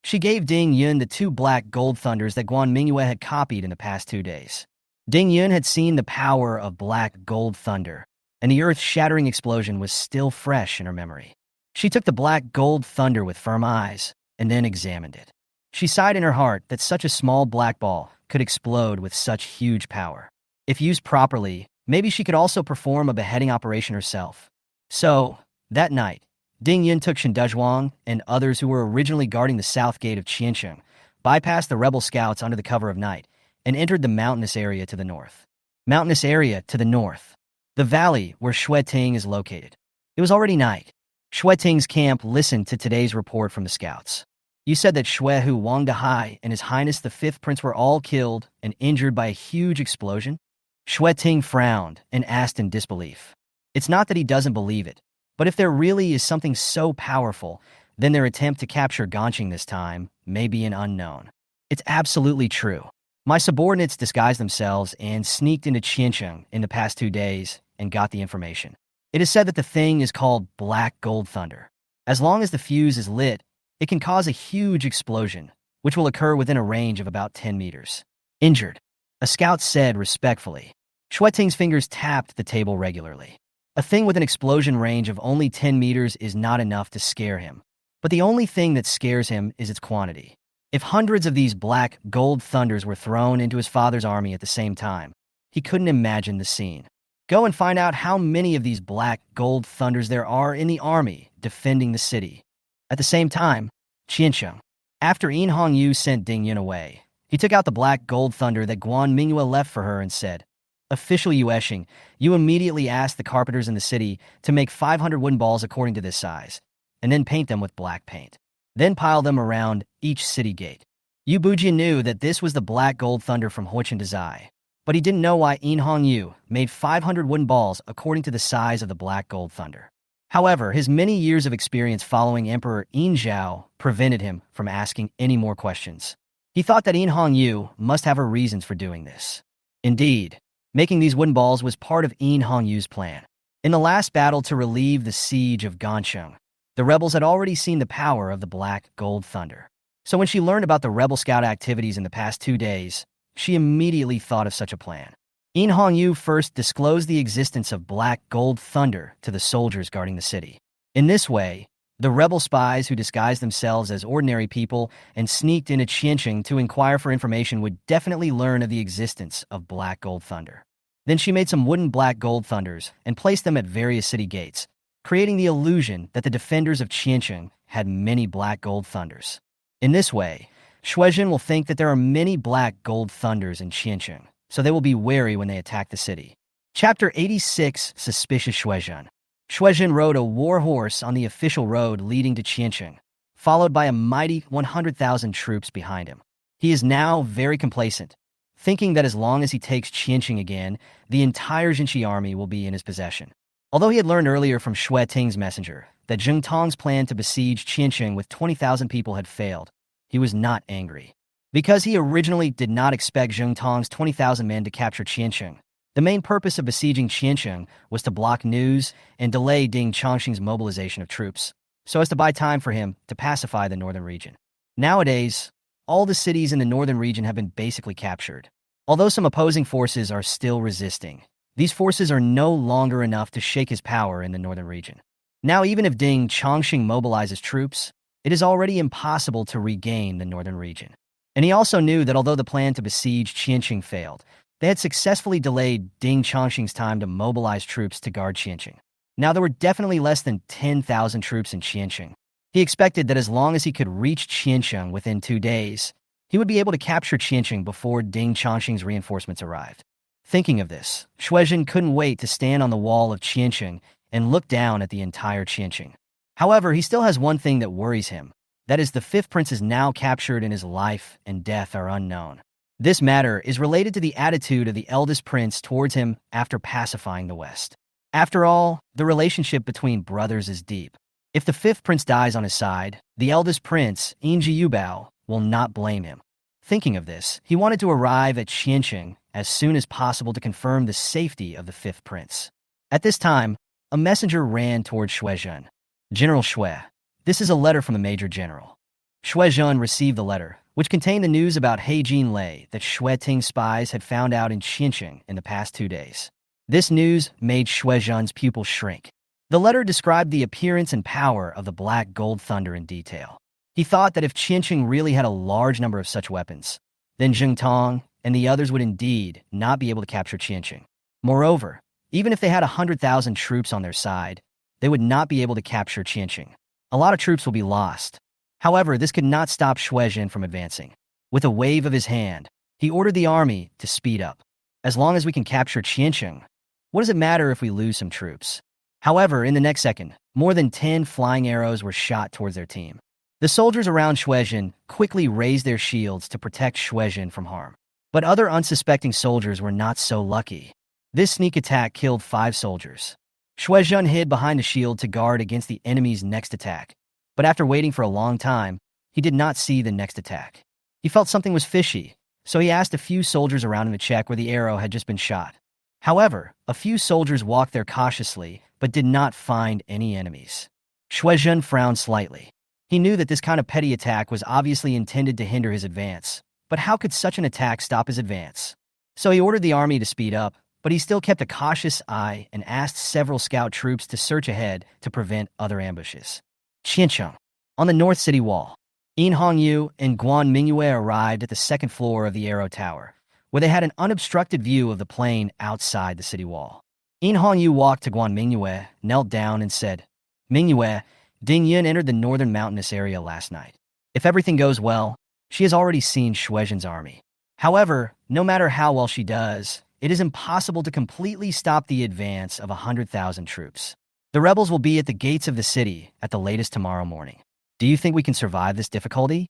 She gave Ding Yun the two Black Gold Thunders that Guan Mingyue had copied in the past 2 days. Ding Yun had seen the power of Black Gold Thunder, and the earth-shattering explosion was still fresh in her memory. She took the Black Gold Thunder with firm eyes and then examined it. She sighed in her heart that such a small black ball could explode with such huge power. If used properly, maybe she could also perform a beheading operation herself. So, that night, Ding Yun took Shindezhuang and others who were originally guarding the south gate of Qiancheng, bypassed the rebel scouts under the cover of night, and entered the mountainous area to the north. Mountainous area to the north. The valley where Xueting is located. It was already night. Xueting's camp listened to today's report from the scouts. "You said that Xuehu Wang Dahai and His Highness the Fifth Prince were all killed and injured by a huge explosion?" Xueting frowned and asked in disbelief. It's not that he doesn't believe it, but if there really is something so powerful, then their attempt to capture Ganqing this time may be an unknown. It's absolutely true. My subordinates disguised themselves and sneaked into Qiancheng in the past 2 days and got the information. It is said that the thing is called Black Gold Thunder. As long as the fuse is lit, it can cause a huge explosion, which will occur within a range of about 10 meters. "Injured," a scout said respectfully. Xueting's fingers tapped the table regularly. A thing with an explosion range of only 10 meters is not enough to scare him. But the only thing that scares him is its quantity. If hundreds of these Black Gold Thunders were thrown into his father's army at the same time, he couldn't imagine the scene. Go and find out how many of these Black Gold Thunders there are in the army defending the city. At the same time, Qiancheng. After Yin Hongyu sent Ding Yun away, he took out the Black Gold Thunder that Guan Mingyue left for her and said, "Official Yueshing, you immediately asked the carpenters in the city to make 500 wooden balls according to this size, and then paint them with black paint. Then pile them around each city gate." Yu Bujin knew that this was the Black Gold Thunder from Huichin Dazai, but he didn't know why Yin Hongyu made 500 wooden balls according to the size of the Black Gold Thunder. However, his many years of experience following Emperor Yin Zhao prevented him from asking any more questions. He thought that Yin Hongyu must have her reasons for doing this. Indeed, making these wooden balls was part of Yin Hongyu's plan. In the last battle to relieve the siege of Ganqing, the rebels had already seen the power of the Black Gold Thunder. So when she learned about the rebel scout activities in the past 2 days, she immediately thought of such a plan. Yin Hongyu first disclosed the existence of Black Gold Thunder to the soldiers guarding the city. In this way, the rebel spies who disguised themselves as ordinary people and sneaked into Qiancheng to inquire for information would definitely learn of the existence of Black Gold Thunder. Then she made some wooden Black Gold Thunders and placed them at various city gates, creating the illusion that the defenders of Qiancheng had many Black Gold Thunders. In this way, Shuizhen will think that there are many Black Gold Thunders in Qiancheng, so they will be wary when they attack the city. Chapter 86, Suspicious Shuizhen. Shuizhen rode a war horse on the official road leading to Qiancheng, followed by a mighty 100,000 troops behind him. He is now very complacent, thinking that as long as he takes Qiancheng again, the entire Jinshi army will be in his possession. Although he had learned earlier from Xueting's messenger that Zheng Tong's plan to besiege Qiancheng with 20,000 people had failed, he was not angry. Because he originally did not expect Zheng Tong's 20,000 men to capture Qiancheng, the main purpose of besieging Qiancheng was to block news and delay Ding Chongqing's mobilization of troops, so as to buy time for him to pacify the northern region. Nowadays, all the cities in the northern region have been basically captured. Although some opposing forces are still resisting, these forces are no longer enough to shake his power in the northern region. Now, even if Ding Chongqing mobilizes troops, it is already impossible to regain the northern region. And he also knew that although the plan to besiege Qiancheng failed, they had successfully delayed Ding Chongqing's time to mobilize troops to guard Qiancheng. Now there were definitely less than 10,000 troops in Qiancheng. He expected that as long as he could reach Qiancheng within 2 days, he would be able to capture Qiancheng before Ding Chongqing's reinforcements arrived. Thinking of this, Shuizhen couldn't wait to stand on the wall of Qiancheng and look down at the entire Qiancheng. However, he still has one thing that worries him. That is, the fifth prince is now captured and his life and death are unknown. This matter is related to the attitude of the eldest prince towards him after pacifying the West. After all, the relationship between brothers is deep. If the fifth prince dies on his side, the eldest prince, Yubao, will not blame him. Thinking of this, he wanted to arrive at Qianqing as soon as possible to confirm the safety of the fifth prince. At this time, a messenger ran toward Shuizhen. General Shui, this is a letter from the Major General. Shuizhen received the letter, which contained the news about He Jinlei that Shuiting spies had found out in Qianqing in the past 2 days. This news made Shuizhen's pupil shrink. The letter described the appearance and power of the Black Gold Thunder in detail. He thought that if Qianqing really had a large number of such weapons, then Zheng Tong and the others would indeed not be able to capture Qianqing. Moreover, even if they had 100,000 troops on their side, they would not be able to capture Qianqing. A lot of troops will be lost. However, this could not stop Shuizhen from advancing. With a wave of his hand, he ordered the army to speed up. As long as we can capture Qianqing, what does it matter if we lose some troops? However, in the next second, more than 10 flying arrows were shot towards their team. The soldiers around Shuizhen quickly raised their shields to protect Shuizhen from harm. But other unsuspecting soldiers were not so lucky. This sneak attack killed 5 soldiers. Shuizhen hid behind a shield to guard against the enemy's next attack. But after waiting for a long time, he did not see the next attack. He felt something was fishy, so he asked a few soldiers around him to check where the arrow had just been shot. However, a few soldiers walked there cautiously, but did not find any enemies. Shuizhen frowned slightly. He knew that this kind of petty attack was obviously intended to hinder his advance, but how could such an attack stop his advance? So he ordered the army to speed up, but he still kept a cautious eye and asked several scout troops to search ahead to prevent other ambushes. Qianqing. On the north city wall, Mingyue and Guan Mingyue arrived at the second floor of the Arrow Tower, where they had an unobstructed view of the plain outside the city wall. Mingyue walked to Guan Mingyue, knelt down, and said, "Mingyue, Ding Yun entered the northern mountainous area last night. If everything goes well, she has already seen Shuizhen's army. However, no matter how well she does, it is impossible to completely stop the advance of 100,000 troops. The rebels will be at the gates of the city at the latest tomorrow morning. Do you think we can survive this difficulty?"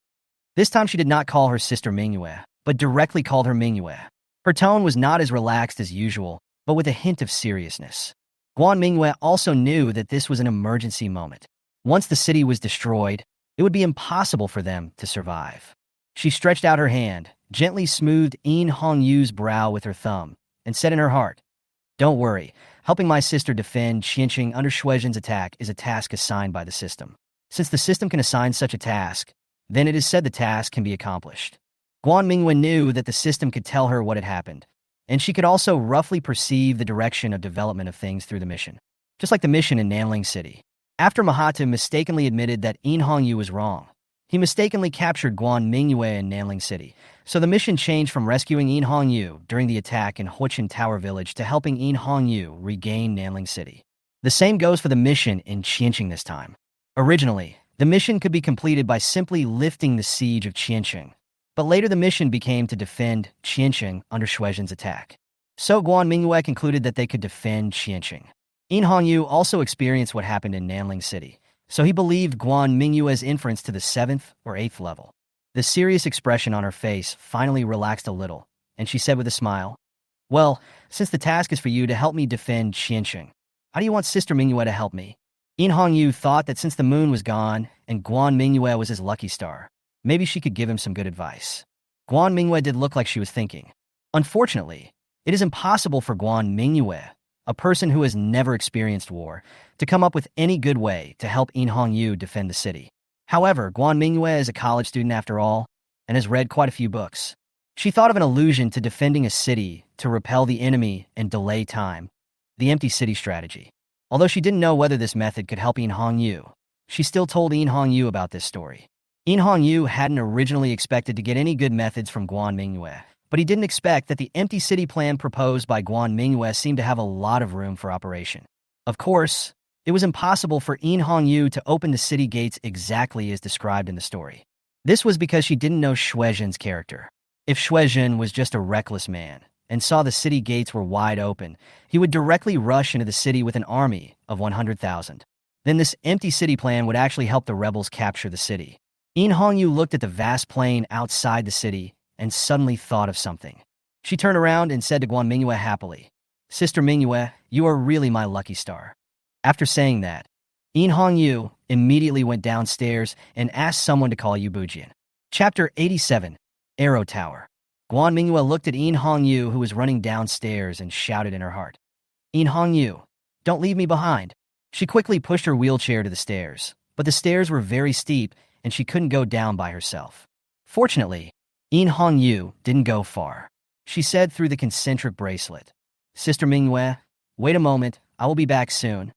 This time she did not call her sister Mingyue, but directly called her Mingyue. Her tone was not as relaxed as usual, but with a hint of seriousness. Guan Mingyue also knew that this was an emergency moment. Once the city was destroyed, it would be impossible for them to survive. She stretched out her hand, gently smoothed Mingyue's brow with her thumb, and said in her heart, "Don't worry, helping my sister defend Qianqing under Shuizhen's attack is a task assigned by the system. Since the system can assign such a task, then it is said the task can be accomplished." Guan Mingyue knew that the system could tell her what had happened, and she could also roughly perceive the direction of development of things through the mission. Just like the mission in Nanling City. After Mahatim mistakenly admitted that Mingyue was wrong, he mistakenly captured Guan Mingyue in Nanling City, so the mission changed from rescuing Mingyue during the attack in Huichin Tower Village to helping Mingyue regain Nanling City. The same goes for the mission in Qianqing this time. Originally, the mission could be completed by simply lifting the siege of Qianqing, but later the mission became to defend Qianqing under Shuizhen's attack. So Guan Mingyue concluded that they could defend Qianqing. Mingyue also experienced what happened in Nanling City, so he believed Guan Mingyue's inference to the 7th or 8th level. The serious expression on her face finally relaxed a little, and she said with a smile, "Well, since the task is for you to help me defend Qianqing, how do you want Sister Mingyue to help me?" Mingyue thought that since the moon was gone and Guan Mingyue was his lucky star, maybe she could give him some good advice. Guan Mingyue did look like she was thinking. Unfortunately, it is impossible for Guan Mingyue, a person who has never experienced war, to come up with any good way to help Mingyue defend the city. However, Guan Mingyue is a college student after all, and has read quite a few books. She thought of an allusion to defending a city to repel the enemy and delay time, the empty city strategy. Although she didn't know whether this method could help Mingyue, she still told Mingyue about this story. Mingyue hadn't originally expected to get any good methods from Guan Mingyue, but he didn't expect that the empty city plan proposed by Guan Mingyue seemed to have a lot of room for operation. Of course, it was impossible for Mingyue to open the city gates exactly as described in the story. This was because she didn't know Shuizhen's character. If Shuizhen was just a reckless man and saw the city gates were wide open, he would directly rush into the city with an army of 100,000. then this empty city plan would actually help the rebels capture the city. In Hongyu looked at the vast plain outside the city and suddenly thought of something. She turned around and said to Guan Mingyue happily, "Sister Mingyue, you are really my lucky star." After saying that, In Hongyu immediately went downstairs and asked someone to call Yu Bujian. Chapter 87, Arrow Tower. Guan Mingyue looked at In Hongyu, who was running downstairs, and shouted in her heart, "In Hongyu, don't leave me behind." She quickly pushed her wheelchair to the stairs, but the stairs were very steep and she couldn't go down by herself. Fortunately, In Hongyu didn't go far. She said through the concentric bracelet, "Sister Mingyue, wait a moment, I will be back soon."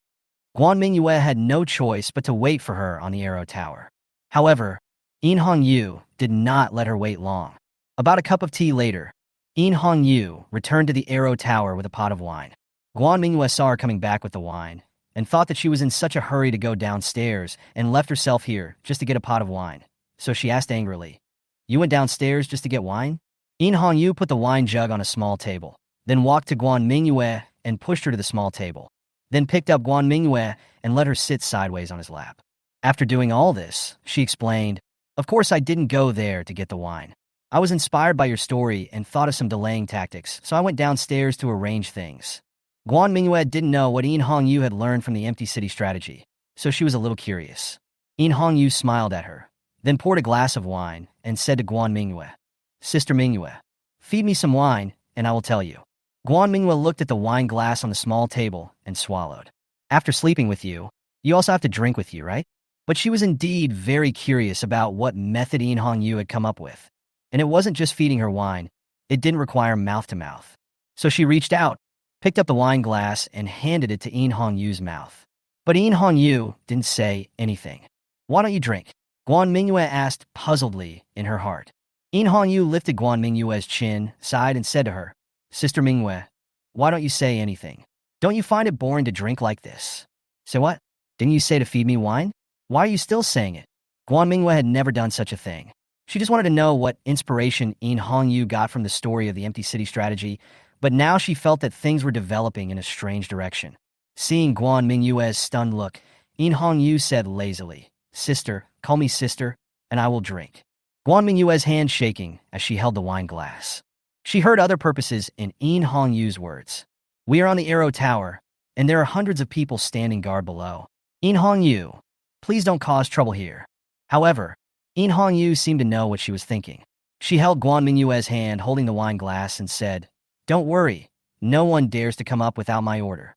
Guan Mingyue had no choice but to wait for her on the Arrow Tower. However, In Hongyu did not let her wait long. About a cup of tea later, In Hongyu returned to the Arrow Tower with a pot of wine. Guan Mingyue saw her coming back with the wine and thought that she was in such a hurry to go downstairs and left herself here just to get a pot of wine. So she asked angrily, "You went downstairs just to get wine?" In Hongyu put the wine jug on a small table, then walked to Guan Mingyue and pushed her to the small table, then picked up Guan Mingyue and let her sit sideways on his lap. After doing all this, she explained, "Of course I didn't go there to get the wine. I was inspired by your story and thought of some delaying tactics, so I went downstairs to arrange things." Guan Mingyue didn't know what In Hongyu had learned from the empty city strategy, so she was a little curious. In Hongyu smiled at her, then poured a glass of wine and said to Guan Mingyue, "Sister Mingyue, feed me some wine and I will tell you." Guan Mingyue looked at the wine glass on the small table and swallowed. "After sleeping with you, you also have to drink with you, right?" But she was indeed very curious about what method In Hongyu had come up with. And it wasn't just feeding her wine, it didn't require mouth-to-mouth. So she reached out, picked up the wine glass, and handed it to In Hongyu's mouth. But In Hongyu didn't say anything. "Why don't you drink?" Guan Mingyue asked puzzledly in her heart. In Hongyu lifted Guan Mingyue's chin, sighed, and said to her, "Sister Mingyue, why don't you say anything? Don't you find it boring to drink like this?" "Say what? Didn't you say to feed me wine? Why are you still saying it?" Guan Mingyue had never done such a thing. She just wanted to know what inspiration In Hongyu got from the story of the empty city strategy, but now she felt that things were developing in a strange direction. Seeing Guan Mingyue's stunned look, In Hongyu said lazily, "Sister, call me sister, and I will drink." Guan Mingyue's hand shaking as she held the wine glass. She heard other purposes in Hongyu's words. "We are on the Arrow Tower, and there are hundreds of people standing guard below. In Hongyu, please don't cause trouble here." However, In Hongyu seemed to know what she was thinking. She held Guan Mingyue's hand holding the wine glass and said, "Don't worry, no one dares to come up without my order."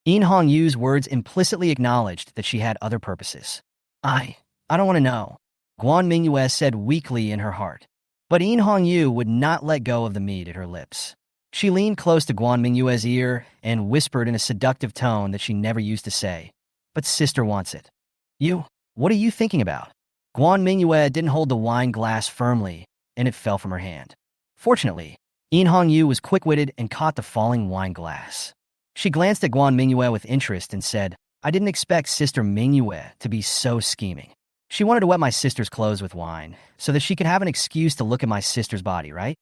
In Hongyu's words implicitly acknowledged that she had other purposes. I don't want to know," Guan Mingyue said weakly in her heart. But In Hongyu would not let go of the meat at her lips. She leaned close to Guan Mingyue's ear and whispered in a seductive tone that she never used to say, "But sister wants it." What are you thinking about?" Guan Mingyue didn't hold the wine glass firmly, and it fell from her hand. Fortunately, In Hongyu was quick-witted and caught the falling wine glass. She glanced at Guan Mingyue with interest and said, "I didn't expect Sister Mingyue to be so scheming. She wanted to wet my sister's clothes with wine, so that she could have an excuse to look at my sister's body, right?"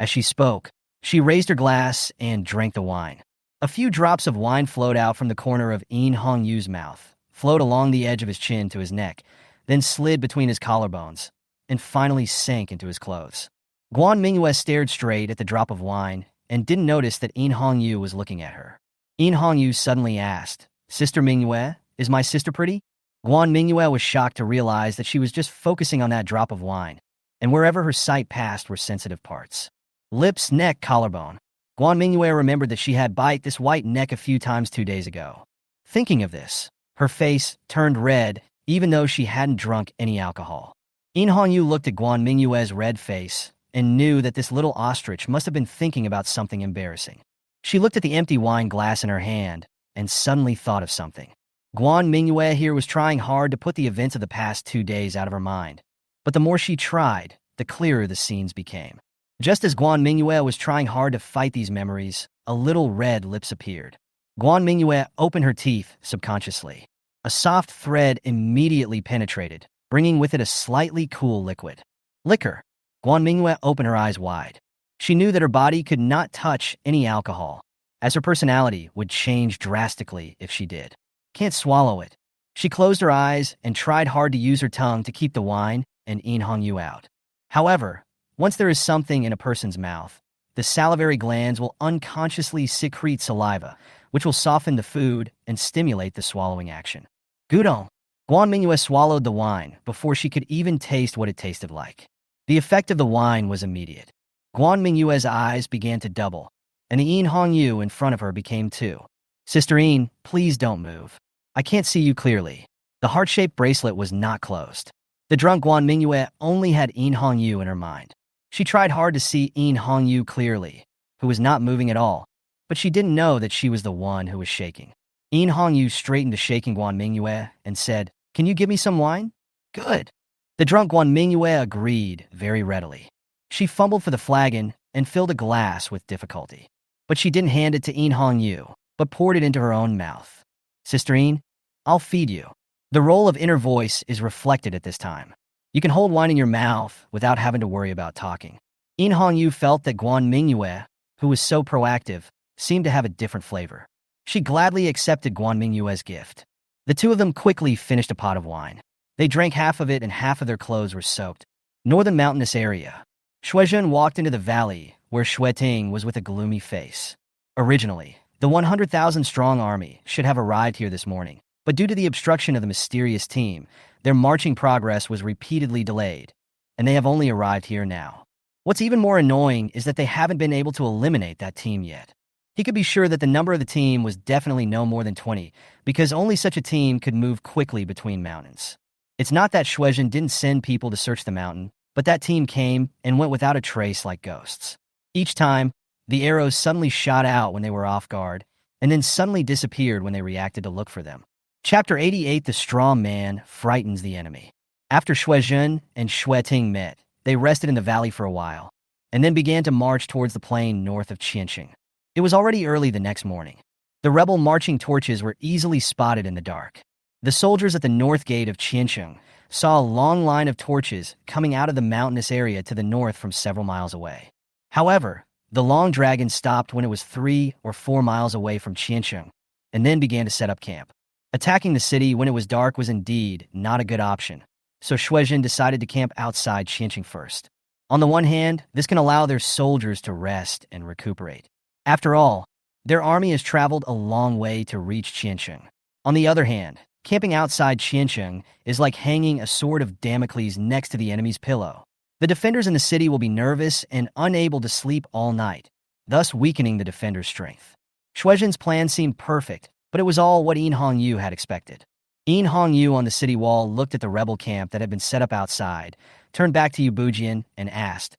As she spoke, she raised her glass and drank the wine. A few drops of wine flowed out from the corner of In Hongyu's mouth, flowed along the edge of his chin to his neck, then slid between his collarbones, and finally sank into his clothes. Guan Mingyue stared straight at the drop of wine and didn't notice that In Hongyu was looking at her. In Hongyu suddenly asked, "Sister Mingyue, is my sister pretty?" Guan Mingyue was shocked to realize that she was just focusing on that drop of wine, and wherever her sight passed were sensitive parts. Lips, neck, collarbone. Guan Mingyue remembered that she had bite this white neck a few times 2 days ago. Thinking of this, her face turned red even though she hadn't drunk any alcohol. In Hongyu looked at Guan Mingyue's red face and knew that this little ostrich must have been thinking about something embarrassing. She looked at the empty wine glass in her hand and suddenly thought of something. Guan Mingyue here was trying hard to put the events of the past 2 days out of her mind, but the more she tried, the clearer the scenes became. Just as Guan Mingyue was trying hard to fight these memories, a little red lips appeared. Guan Mingyue opened her teeth subconsciously. A soft thread immediately penetrated, bringing with it a slightly cool liquid. Liquor. Guan Mingyue opened her eyes wide. She knew that her body could not touch any alcohol, as her personality would change drastically if she did. "Can't swallow it." She closed her eyes and tried hard to use her tongue to keep the wine and In Hongyu out. However, once there is something in a person's mouth, the salivary glands will unconsciously secrete saliva, which will soften the food and stimulate the swallowing action. Gudong. Guan Mingyue swallowed the wine before she could even taste what it tasted like. The effect of the wine was immediate. Guan Mingyue's eyes began to double, and the In Hongyu in front of her became two. Sister In, please don't move. I can't see you clearly. The heart-shaped bracelet was not closed. The drunk Guan Mingyue only had In Hongyu in her mind. She tried hard to see In Hongyu clearly, who was not moving at all, but she didn't know that she was the one who was shaking. In Hongyu straightened the shaking Guan Mingyue and said, "Can you give me some wine?" "Good." The drunk Guan Mingyue agreed very readily. She fumbled for the flagon and filled a glass with difficulty. But she didn't hand it to In Hongyu, but poured it into her own mouth. "Sister In, I'll feed you." The role of inner voice is reflected at this time. You can hold wine in your mouth without having to worry about talking. In Hongyu felt that Guan Mingyue, who was so proactive, seemed to have a different flavor. She gladly accepted Guan Mingyue's gift. The two of them quickly finished a pot of wine. They drank half of it and half of their clothes were soaked. Northern mountainous area. Shuizhen walked into the valley, where Xueting was with a gloomy face. Originally, the 100,000-strong army should have arrived here this morning, but due to the obstruction of the mysterious team, their marching progress was repeatedly delayed, and they have only arrived here now. What's even more annoying is that they haven't been able to eliminate that team yet. He could be sure that the number of the team was definitely no more than 20, because only such a team could move quickly between mountains. It's not that Shuizhen didn't send people to search the mountain, but that team came and went without a trace like ghosts. Each time, the arrows suddenly shot out when they were off guard, and then suddenly disappeared when they reacted to look for them. Chapter 88: The Straw Man Frightens the Enemy. After Shuizhen and Xueting met, they rested in the valley for a while, and then began to march towards the plain north of Qianxing. It was already early the next morning. The rebel marching torches were easily spotted in the dark. The soldiers at the north gate of Qianxing saw a long line of torches coming out of the mountainous area to the north from several miles away. However, the long dragon stopped when it was 3 or 4 miles away from Qianxing, and then began to set up camp. Attacking the city when it was dark was indeed not a good option, so Shuizhen decided to camp outside Qianxing first. On the one hand, this can allow their soldiers to rest and recuperate. After all, their army has traveled a long way to reach Qianxing. On the other hand, camping outside Qianxing is like hanging a sword of Damocles next to the enemy's pillow. The defenders in the city will be nervous and unable to sleep all night, thus weakening the defenders' strength. Shuizhen's plan seemed perfect, but it was all what In Hongyu had expected. In Hongyu on the city wall looked at the rebel camp that had been set up outside, turned back to Yu Bujian, and asked,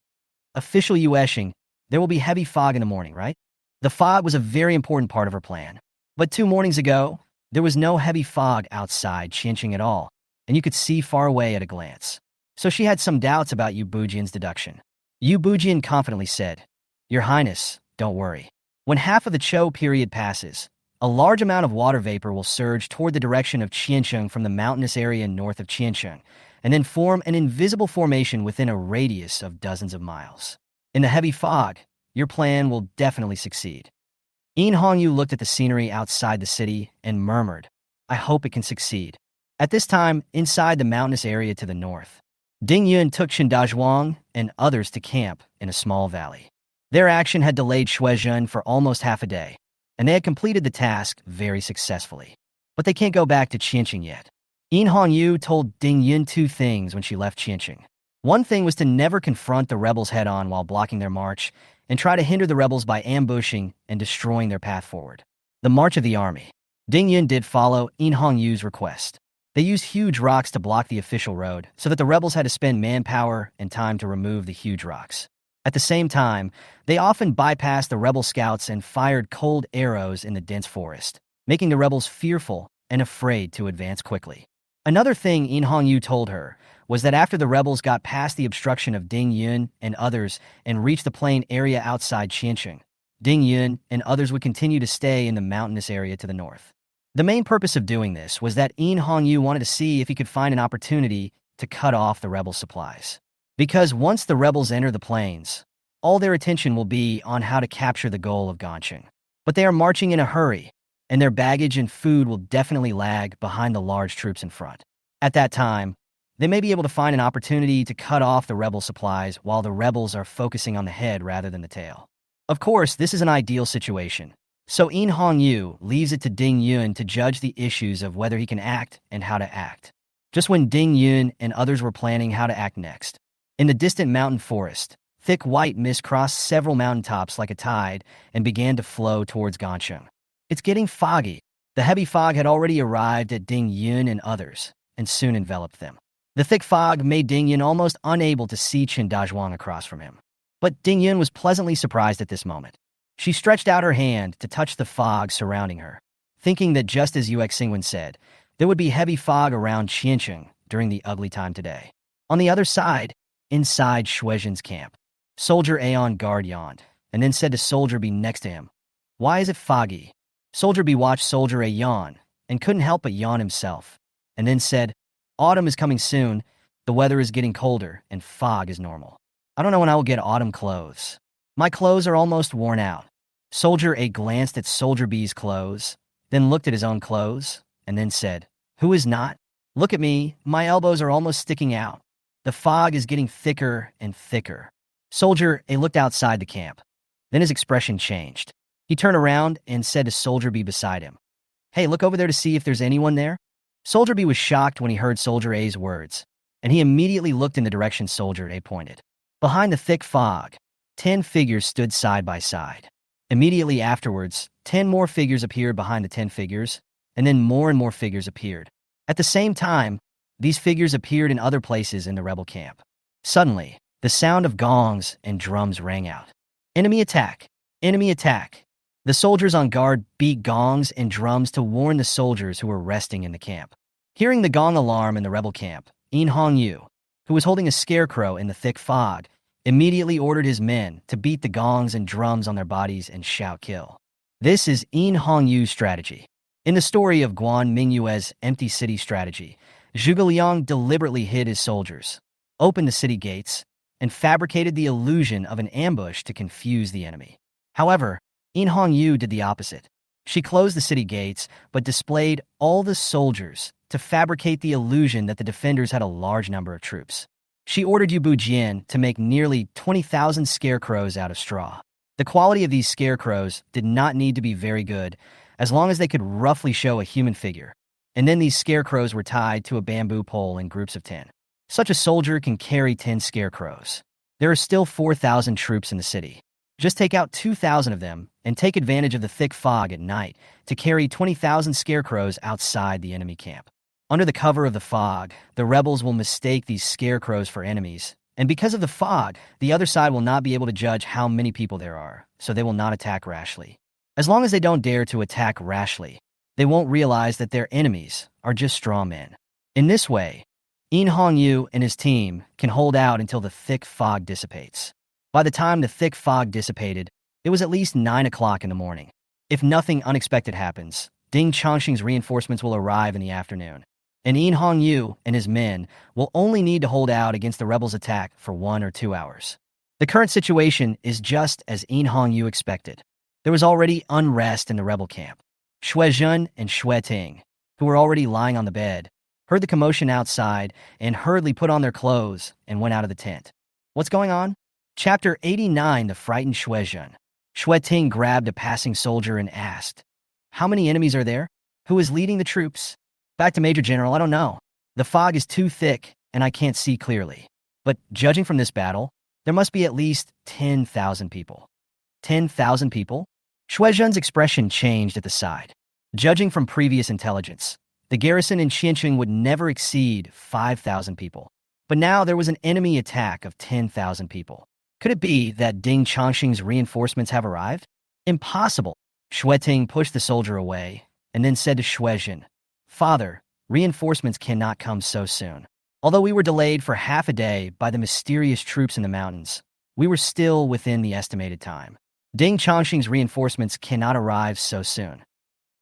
"Official Yu Eshing, there will be heavy fog in the morning, right?" The fog was a very important part of her plan. But 2 mornings ago, there was no heavy fog outside Qianxing at all, and you could see far away at a glance. So she had some doubts about Yu Bujian's deduction. Yu Bujian confidently said, "Your Highness, don't worry. When half of the Chou period passes, a large amount of water vapor will surge toward the direction of Qianxing from the mountainous area north of Qianxing, and then form an invisible formation within a radius of dozens of miles. In the heavy fog, your plan will definitely succeed." In Hongyu looked at the scenery outside the city and murmured, "I hope it can succeed." At this time, inside the mountainous area to the north, Ding Yun took Shindazhuang and others to camp in a small valley. Their action had delayed Shuizhen for almost half a day, and they had completed the task very successfully. But they can't go back to Qianxing yet. In Hongyu told Ding Yun 2 things when she left Qianxing. One thing was to never confront the rebels head-on while blocking their march, and try to hinder the rebels by ambushing and destroying their path forward. The march of the army. Ding Yun did follow In Hongyu's request. They used huge rocks to block the official road, so that the rebels had to spend manpower and time to remove the huge rocks. At the same time, they often bypassed the rebel scouts and fired cold arrows in the dense forest, making the rebels fearful and afraid to advance quickly. Another thing In Hongyu told her was that after the rebels got past the obstruction of Ding Yun and others and reached the plain area outside Qianxing, Ding Yun and others would continue to stay in the mountainous area to the north. The main purpose of doing this was that In Hongyu wanted to see if he could find an opportunity to cut off the rebel supplies. Because once the rebels enter the plains, all their attention will be on how to capture the goal of Ganqing. But they are marching in a hurry, and their baggage and food will definitely lag behind the large troops in front. At that time, they may be able to find an opportunity to cut off the rebel supplies while the rebels are focusing on the head rather than the tail. Of course, this is an ideal situation, so In Hongyu leaves it to Ding Yun to judge the issues of whether he can act and how to act. Just when Ding Yun and others were planning how to act next, in the distant mountain forest, thick white mist crossed several mountaintops like a tide and began to flow towards Gansheng. It's getting foggy. The heavy fog had already arrived at Ding Yun and others, and soon enveloped them. The thick fog made Ding Yun almost unable to see Chen Dazhuang across from him. But Ding Yun was pleasantly surprised at this moment. She stretched out her hand to touch the fog surrounding her, thinking that just as Yue Xingwen said, there would be heavy fog around Qiancheng during the ugly time today. On the other side, inside Shuizhen's camp, Soldier A on guard yawned, and then said to Soldier B next to him, "Why is it foggy?" Soldier B watched Soldier A yawn, and couldn't help but yawn himself, and then said, "Autumn is coming soon, the weather is getting colder, and fog is normal. I don't know when I will get autumn clothes. My clothes are almost worn out." Soldier A glanced at Soldier B's clothes, then looked at his own clothes, and then said, "Who is not? Look at me, my elbows are almost sticking out. The fog is getting thicker and thicker." Soldier A looked outside the camp. Then his expression changed. He turned around and said to Soldier B beside him, "Hey, look over there to see if there's anyone there." Soldier B was shocked when he heard Soldier A's words, and he immediately looked in the direction Soldier A pointed. Behind the thick fog, 10 figures stood side by side. Immediately afterwards, 10 more figures appeared behind the 10 figures, and then more and more figures appeared. At the same time, these figures appeared in other places in the rebel camp. Suddenly, the sound of gongs and drums rang out. "Enemy attack! Enemy attack!" The soldiers on guard beat gongs and drums to warn the soldiers who were resting in the camp. Hearing the gong alarm in the rebel camp, In Hongyu, who was holding a scarecrow in the thick fog, immediately ordered his men to beat the gongs and drums on their bodies and shout kill. This is In Hongyu's strategy. In the story of Guan Mingyue's empty city strategy, Zhuge Liang deliberately hid his soldiers, opened the city gates, and fabricated the illusion of an ambush to confuse the enemy. However, In Hongyu did the opposite. She closed the city gates, but displayed all the soldiers to fabricate the illusion that the defenders had a large number of troops. She ordered Yu Bujian to make nearly 20,000 scarecrows out of straw. The quality of these scarecrows did not need to be very good, as long as they could roughly show a human figure, and then these scarecrows were tied to a bamboo pole in groups of 10. Such a soldier can carry 10 scarecrows. There are still 4,000 troops in the city. Just take out 2,000 of them and take advantage of the thick fog at night to carry 20,000 scarecrows outside the enemy camp. Under the cover of the fog, the rebels will mistake these scarecrows for enemies, and because of the fog, the other side will not be able to judge how many people there are, so they will not attack rashly. As long as they don't dare to attack rashly, they won't realize that their enemies are just straw men. In this way, In Hongyu and his team can hold out until the thick fog dissipates. By the time the thick fog dissipated, it was at least 9 o'clock in the morning. If nothing unexpected happens, Ding Changxing's reinforcements will arrive in the afternoon, and In Hongyu and his men will only need to hold out against the rebels' attack for 1 or 2 hours. The current situation is just as In Hongyu expected. There was already unrest in the rebel camp. Shuizhen and Shuiting, who were already lying on the bed, heard the commotion outside and hurriedly put on their clothes and went out of the tent. What's going on? Chapter 89, The Frightened Shuizhen. Shuiting grabbed a passing soldier and asked, "How many enemies are there? Who is leading the troops?" "Back to Major General, I don't know. The fog is too thick and I can't see clearly. But judging from this battle, there must be at least 10,000 people." 10,000 people? Shuizhen's expression changed at the side. Judging from previous intelligence, the garrison in Qiancheng would never exceed 5,000 people. But now there was an enemy attack of 10,000 people. Could it be that Ding Changxing's reinforcements have arrived? Impossible. Shuiting pushed the soldier away and then said to Shuizhen, "Father, reinforcements cannot come so soon. Although we were delayed for half a day by the mysterious troops in the mountains, we were still within the estimated time. Ding Changxing's reinforcements cannot arrive so soon."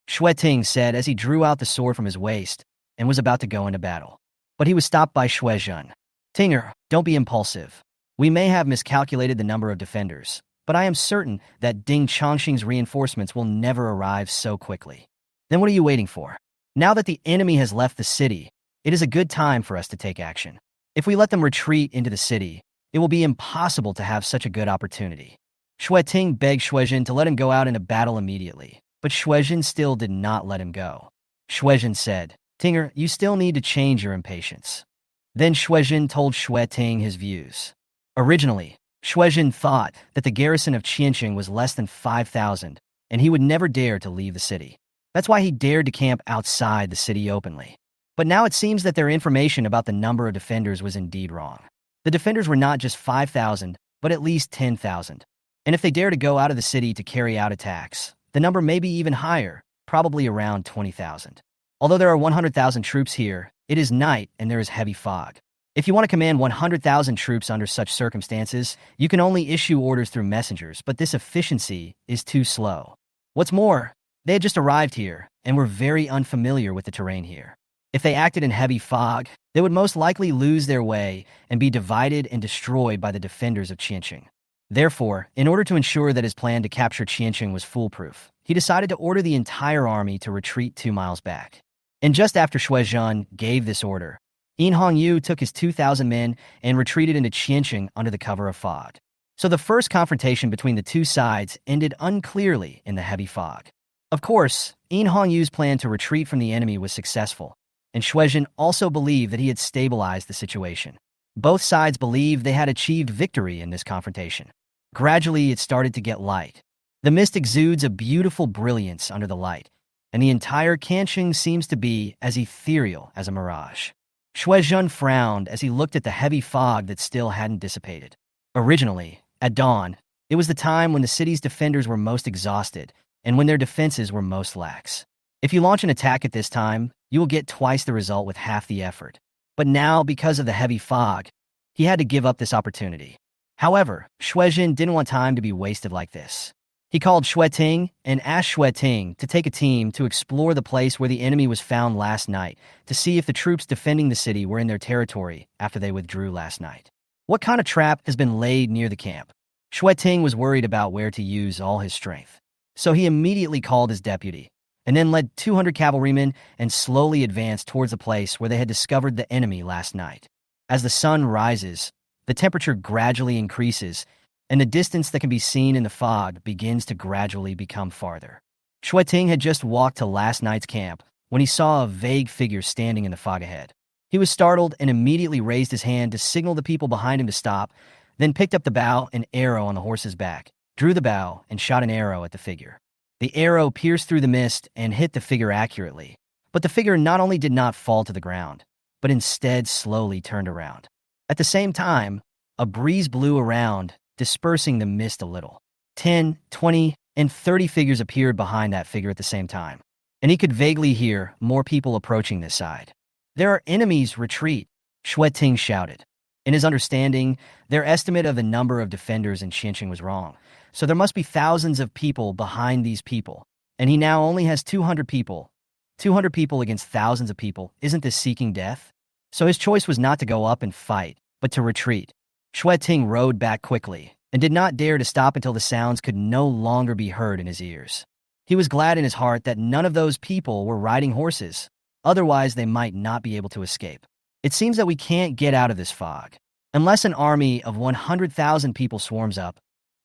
Shuiting said as he drew out the sword from his waist and was about to go into battle. But he was stopped by Shuizhen. "Tinger, don't be impulsive. We may have miscalculated the number of defenders, but I am certain that Ding Changxing's reinforcements will never arrive so quickly. Then what are you waiting for? Now that the enemy has left the city, it is a good time for us to take action. If we let them retreat into the city, it will be impossible to have such a good opportunity. Ting begged Shuizhen to let him go out into battle immediately, but Shuizhen still did not let him go. Shuizhen said, "Tinger, you still need to change your impatience." Then Shuizhen told Ting his views. Originally, Shuizhen thought that the garrison of Qianqing was less than 5,000, and he would never dare to leave the city. That's why he dared to camp outside the city openly. But now it seems that their information about the number of defenders was indeed wrong. The defenders were not just 5,000, but at least 10,000. And if they dare to go out of the city to carry out attacks, the number may be even higher, probably around 20,000. Although there are 100,000 troops here, it is night and there is heavy fog. If you want to command 100,000 troops under such circumstances, you can only issue orders through messengers, but this efficiency is too slow. What's more, they had just arrived here and were very unfamiliar with the terrain here. If they acted in heavy fog, they would most likely lose their way and be divided and destroyed by the defenders of Qianqing. Therefore, in order to ensure that his plan to capture Qianqing was foolproof, he decided to order the entire army to retreat 2 miles back. And just after Shuizhen gave this order, Mingyue took his 2,000 men and retreated into Qianqing under the cover of fog. So the first confrontation between the two sides ended unclearly in the heavy fog. Of course, Mingyue's plan to retreat from the enemy was successful, and Shuizhen also believed that he had stabilized the situation. Both sides believed they had achieved victory in this confrontation. Gradually, it started to get light. The mist exudes a beautiful brilliance under the light, and the entire Qianqing seems to be as ethereal as a mirage. Shuizhen frowned as he looked at the heavy fog that still hadn't dissipated. Originally, at dawn, it was the time when the city's defenders were most exhausted and when their defenses were most lax. If you launch an attack at this time, you will get twice the result with half the effort. But now, because of the heavy fog, he had to give up this opportunity. However, Shuizhen didn't want time to be wasted like this. He called Ting and asked Ting to take a team to explore the place where the enemy was found last night to see if the troops defending the city were in their territory after they withdrew last night. What kind of trap has been laid near the camp? Ting was worried about where to use all his strength. So he immediately called his deputy, and then led 200 cavalrymen and slowly advanced towards the place where they had discovered the enemy last night. As the sun rises, the temperature gradually increases, and the distance that can be seen in the fog begins to gradually become farther. Ting had just walked to last night's camp when he saw a vague figure standing in the fog ahead. He was startled and immediately raised his hand to signal the people behind him to stop, then picked up the bow and arrow on the horse's back, drew the bow, and shot an arrow at the figure. The arrow pierced through the mist and hit the figure accurately, but the figure not only did not fall to the ground, but instead slowly turned around. At the same time, a breeze blew around, dispersing the mist a little. 10, 20, and 30 figures appeared behind that figure at the same time, and he could vaguely hear more people approaching this side. "There are enemies, retreat," Ting shouted. In his understanding, their estimate of the number of defenders in Qianqing was wrong, so there must be thousands of people behind these people, and he now only has 200 people. 200 people against thousands of people, isn't this seeking death? So his choice was not to go up and fight, but to retreat. Ting rode back quickly, and did not dare to stop until the sounds could no longer be heard in his ears. He was glad in his heart that none of those people were riding horses, otherwise they might not be able to escape. It seems that we can't get out of this fog, unless an army of 100,000 people swarms up.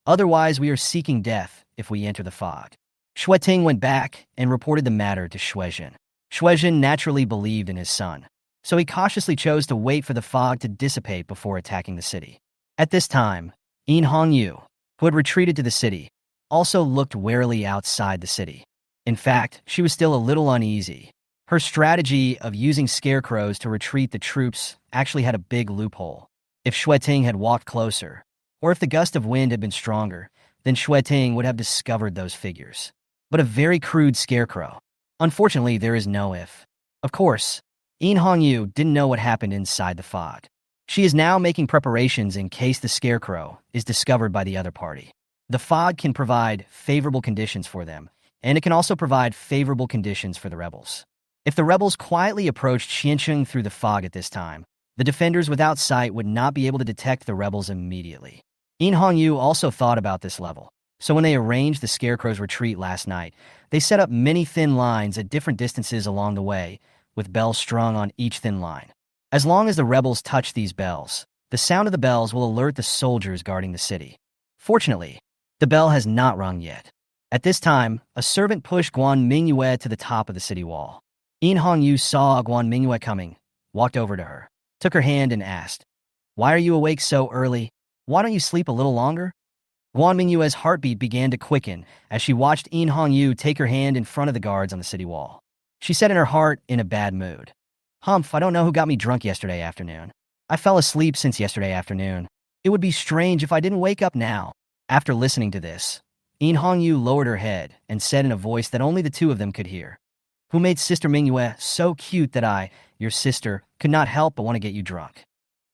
Otherwise, we are seeking death if we enter the fog. Ting went back and reported the matter to Shuizhen. Shuizhen naturally believed in his son, so he cautiously chose to wait for the fog to dissipate before attacking the city. At this time, Mingyue, who had retreated to the city, also looked warily outside the city. In fact, she was still a little uneasy. Her strategy of using scarecrows to retreat the troops actually had a big loophole. If Ting had walked closer, or if the gust of wind had been stronger, then Ting would have discovered those figures. But a very crude scarecrow. Unfortunately, there is no if. Of course, Mingyue didn't know what happened inside the fog. She is now making preparations in case the scarecrow is discovered by the other party. The fog can provide favorable conditions for them, and it can also provide favorable conditions for the rebels. If the rebels quietly approached Qianqing through the fog at this time, the defenders without sight would not be able to detect the rebels immediately. Mingyue also thought about this level. So when they arranged the scarecrow's retreat last night, they set up many thin lines at different distances along the way, with bells strung on each thin line. As long as the rebels touch these bells, the sound of the bells will alert the soldiers guarding the city. Fortunately, the bell has not rung yet. At this time, a servant pushed Guan Mingyue to the top of the city wall. Yu saw Guan Mingyue coming, walked over to her, took her hand and asked, "Why are you awake so early? Why don't you sleep a little longer?" Guan Mingyue's heartbeat began to quicken as she watched Yu take her hand in front of the guards on the city wall. She said in her heart, in a bad mood, "Humph, I don't know who got me drunk yesterday afternoon. I fell asleep since yesterday afternoon. It would be strange if I didn't wake up now." After listening to this, Yu lowered her head and said in a voice that only the two of them could hear, "Who made Sister Mingyue so cute that I, your sister, could not help but want to get you drunk?"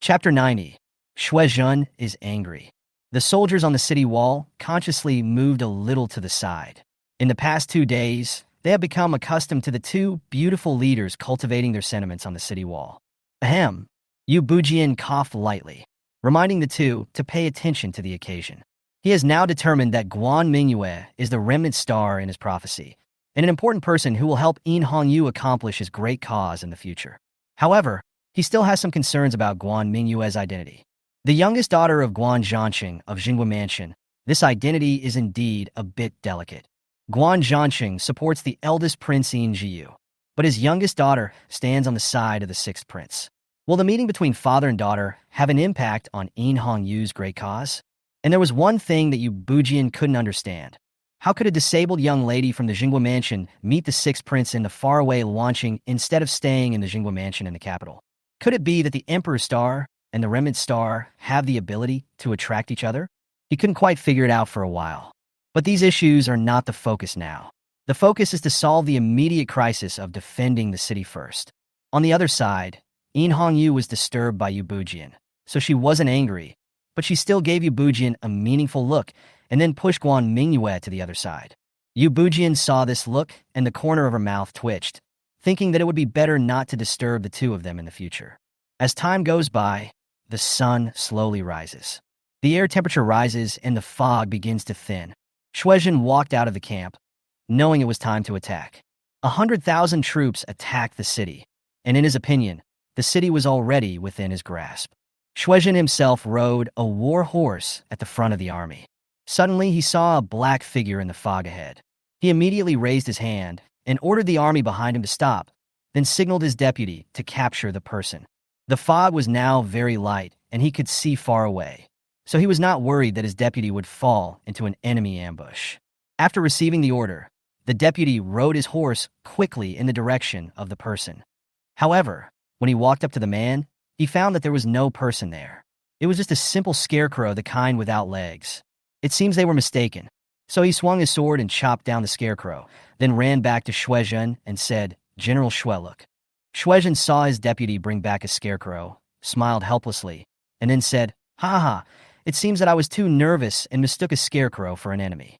Chapter 90. Shuizhen is angry. The soldiers on the city wall consciously moved a little to the side. In the past 2 days, they have become accustomed to the two beautiful leaders cultivating their sentiments on the city wall. Ahem. Yu Bujian coughed lightly, reminding the two to pay attention to the occasion. He has now determined that Guan Mingyue is the remnant star in his prophecy, and an important person who will help Yu accomplish his great cause in the future. However, he still has some concerns about Guan Mingyue's identity. The youngest daughter of Guan Zhanqing of Jingwa Mansion, this identity is indeed a bit delicate. Guan Zhanqing supports the eldest prince Jiyu, but his youngest daughter stands on the side of the sixth prince. Will the meeting between father and daughter have an impact on Yu's great cause? And there was one thing that Yu Bujian couldn't understand. How could a disabled young lady from the Jingwa Mansion meet the sixth prince in the faraway Luanqing instead of staying in the Jingwa Mansion in the capital? Could it be that the Emperor's star and the remnant star have the ability to attract each other? He couldn't quite figure it out for a while. But these issues are not the focus now. The focus is to solve the immediate crisis of defending the city first. On the other side, Yu was disturbed by Yu Bujian, so she wasn't angry, but she still gave Yu Bujian a meaningful look and then pushed Guan Mingyue to the other side. Yu Bujian saw this look and the corner of her mouth twitched, thinking that it would be better not to disturb the two of them in the future. As time goes by, the sun slowly rises. The air temperature rises and the fog begins to thin. Shuizhen walked out of the camp, knowing it was time to attack. 100,000 troops attacked the city, and in his opinion, the city was already within his grasp. Shuizhen himself rode a war horse at the front of the army. Suddenly, he saw a black figure in the fog ahead. He immediately raised his hand and ordered the army behind him to stop, then signaled his deputy to capture the person. The fog was now very light, and he could see far away, so he was not worried that his deputy would fall into an enemy ambush. After receiving the order, the deputy rode his horse quickly in the direction of the person. However, when he walked up to the man, he found that there was no person there. It was just a simple scarecrow, the kind without legs. It seems they were mistaken. So he swung his sword and chopped down the scarecrow, then ran back to Shuizhen and said, "General Shueluk." Shuizhen saw his deputy bring back a scarecrow, smiled helplessly, and then said, "Ha ha, it seems that I was too nervous and mistook a scarecrow for an enemy."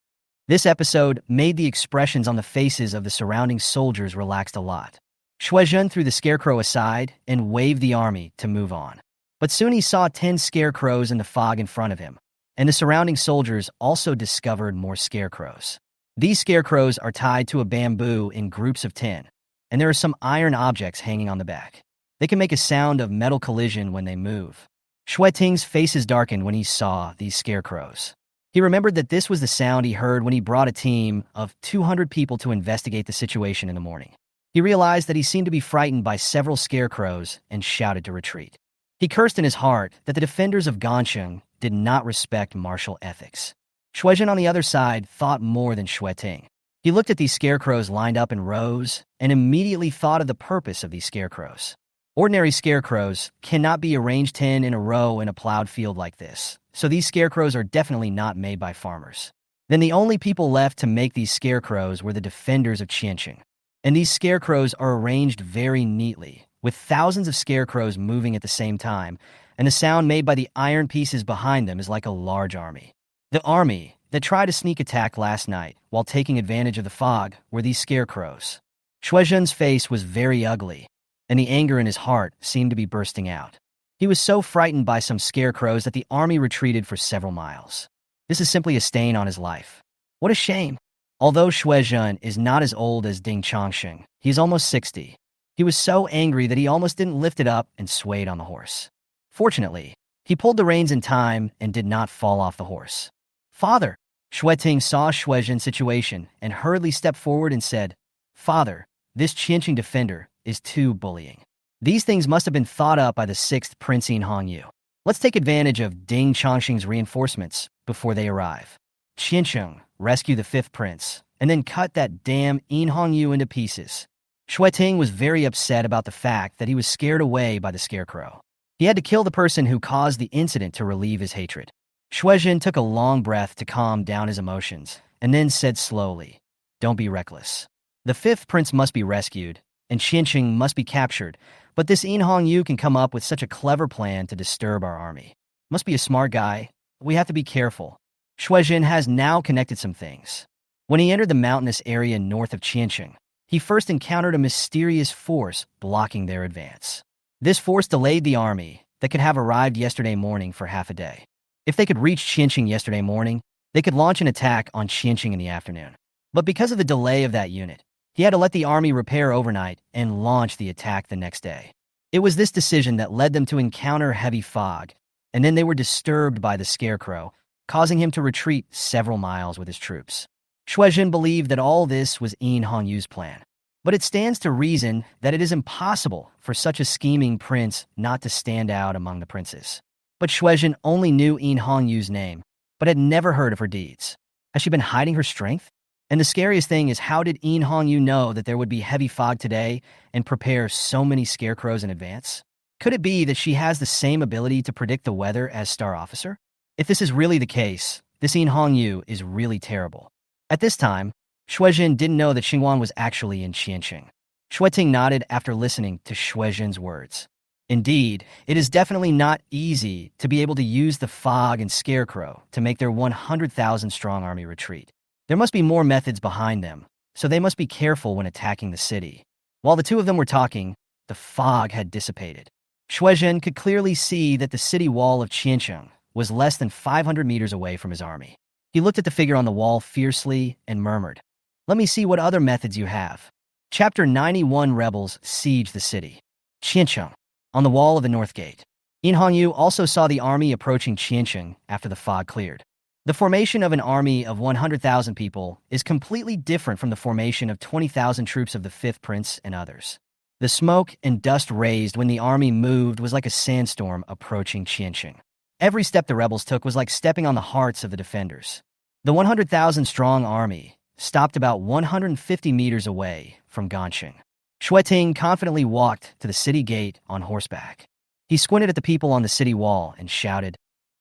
This episode made the expressions on the faces of the surrounding soldiers relaxed a lot. Shuizhen threw the scarecrow aside and waved the army to move on. But soon he saw 10 scarecrows in the fog in front of him, and the surrounding soldiers also discovered more scarecrows. These scarecrows are tied to a bamboo in groups of 10, and there are some iron objects hanging on the back. They can make a sound of metal collision when they move. Shuiting's faces darkened when he saw these scarecrows. He remembered that this was the sound he heard when he brought a team of 200 people to investigate the situation in the morning. He realized that he seemed to be frightened by several scarecrows and shouted to retreat. He cursed in his heart that the defenders of Gansheng did not respect martial ethics. Shuizhen, on the other side, thought more than Shuiting. He looked at these scarecrows lined up in rows and immediately thought of the purpose of these scarecrows. Ordinary scarecrows cannot be arranged 10 in a row in a plowed field like this, so these scarecrows are definitely not made by farmers. Then the only people left to make these scarecrows were the defenders of Qianqing. And these scarecrows are arranged very neatly, with thousands of scarecrows moving at the same time, and the sound made by the iron pieces behind them is like a large army. The army that tried a sneak attack last night while taking advantage of the fog were these scarecrows. Shuizhen's face was very ugly, and the anger in his heart seemed to be bursting out. He was so frightened by some scarecrows that the army retreated for several miles. This is simply a stain on his life. What a shame. Although Shuezhen is not as old as Ding Chongsheng, he is almost 60. He was so angry that he almost didn't lift it up and swayed on the horse. Fortunately, he pulled the reins in time and did not fall off the horse. Father! Shueting saw Shuezhen's situation and hurriedly stepped forward and said, Father, this Qianqing defender is too bullying. These things must have been thought up by the 6th Prince Yinhongyu. Let's take advantage of Ding Chongsheng's reinforcements before they arrive. Qianqing, rescue the 5th prince, and then cut that damn Yinhongyu into pieces. Shueting was very upset about the fact that he was scared away by the scarecrow. He had to kill the person who caused the incident to relieve his hatred. Shuezhen took a long breath to calm down his emotions, and then said slowly, Don't be reckless. The 5th prince must be rescued, and Qianqing must be captured, but this Yinhongyu can come up with such a clever plan to disturb our army. Must be a smart guy. We have to be careful. Shuezhen has now connected some things. When he entered the mountainous area north of Qianqing, he first encountered a mysterious force blocking their advance. This force delayed the army that could have arrived yesterday morning for half a day. If they could reach Qianqing yesterday morning, they could launch an attack on Qianqing in the afternoon. But because of the delay of that unit, he had to let the army repair overnight and launch the attack the next day. It was this decision that led them to encounter heavy fog, and then they were disturbed by the scarecrow, causing him to retreat several miles with his troops. Shuezhen believed that all this was Yinhongyu's plan. But it stands to reason that it is impossible for such a scheming prince not to stand out among the princes. But Shuezhen only knew Yinhongyu's name, but had never heard of her deeds. Has she been hiding her strength? And the scariest thing is, how did Yinhongyu know that there would be heavy fog today and prepare so many scarecrows in advance? Could it be that she has the same ability to predict the weather as Star Officer? If this is really the case, this Yinhongyu is really terrible. At this time, Shuezhen didn't know that Xinguang was actually in Qianqing. Shueting nodded after listening to Shuezhen's words. Indeed, it is definitely not easy to be able to use the fog and scarecrow to make their 100,000-strong army retreat. There must be more methods behind them, so they must be careful when attacking the city. While the two of them were talking, the fog had dissipated. Shuezhen could clearly see that the city wall of Qianqing was less than 500 meters away from his army. He looked at the figure on the wall fiercely and murmured, Let me see what other methods you have. Chapter 91 Rebels siege the city. Qianqing. On the wall of the north gate. Yinhongyu also saw the army approaching Qianqing after the fog cleared. The formation of an army of 100,000 people is completely different from the formation of 20,000 troops of the 5th Prince and others. The smoke and dust raised when the army moved was like a sandstorm approaching Qianqing. Every step the rebels took was like stepping on the hearts of the defenders. The 100,000-strong army stopped about 150 meters away from Ganqing. Shueting confidently walked to the city gate on horseback. He squinted at the people on the city wall and shouted,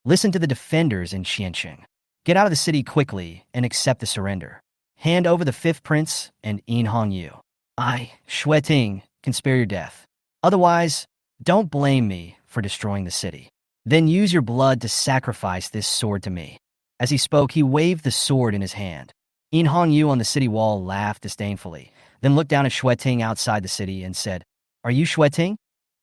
Listen to the defenders in Qianqing. Get out of the city quickly and accept the surrender. Hand over the 5th prince and Yinhongyu. I, Shueting, can spare your death. Otherwise, don't blame me for destroying the city. Then use your blood to sacrifice this sword to me. As he spoke, he waved the sword in his hand. Yinhongyu on the city wall laughed disdainfully, then looked down at Shueting outside the city and said, Are you Shueting?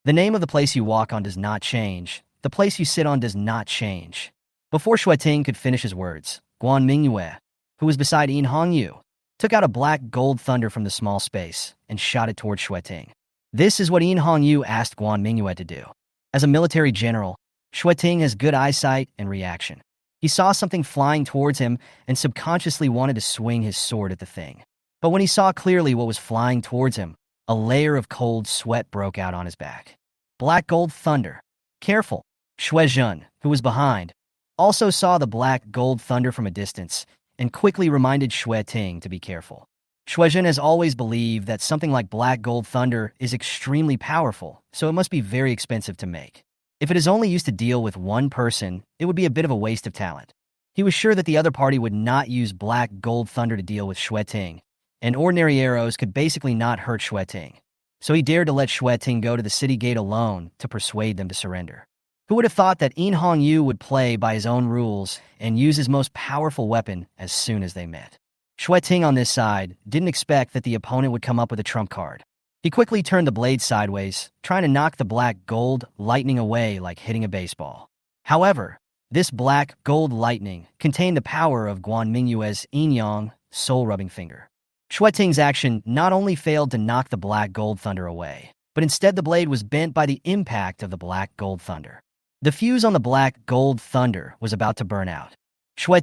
The name of the place you walk on does not change. The place you sit on does not change. Before Shueting could finish his words, Guan Mingyue, who was beside Yinhongyu, took out a black gold thunder from the small space and shot it toward Shueting. This is what Yinhongyu asked Guan Mingyue to do. As a military general, Shueting has good eyesight and reaction. He saw something flying towards him and subconsciously wanted to swing his sword at the thing. But when he saw clearly what was flying towards him, a layer of cold sweat broke out on his back. Black gold thunder. Careful. Shuezhen, who was behind, also saw the black gold thunder from a distance and quickly reminded Shueting to be careful. Shuezhen has always believed that something like black gold thunder is extremely powerful, so it must be very expensive to make. If it is only used to deal with one person, it would be a bit of a waste of talent. He was sure that the other party would not use black gold thunder to deal with Shueting, and ordinary arrows could basically not hurt Shueting. So he dared to let Shueting go to the city gate alone to persuade them to surrender. Who would have thought that Yinhongyu would play by his own rules and use his most powerful weapon as soon as they met? Shueting on this side didn't expect that the opponent would come up with a trump card. He quickly turned the blade sideways, trying to knock the black gold lightning away like hitting a baseball. However, This black gold lightning contained the power of Guan Mingyue's yin-yang, soul-rubbing finger. Ting's action not only failed to knock the black gold thunder away, but instead the blade was bent by the impact of the black gold thunder. The fuse on the black gold thunder was about to burn out.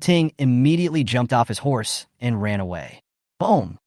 Ting immediately jumped off his horse and ran away. Boom!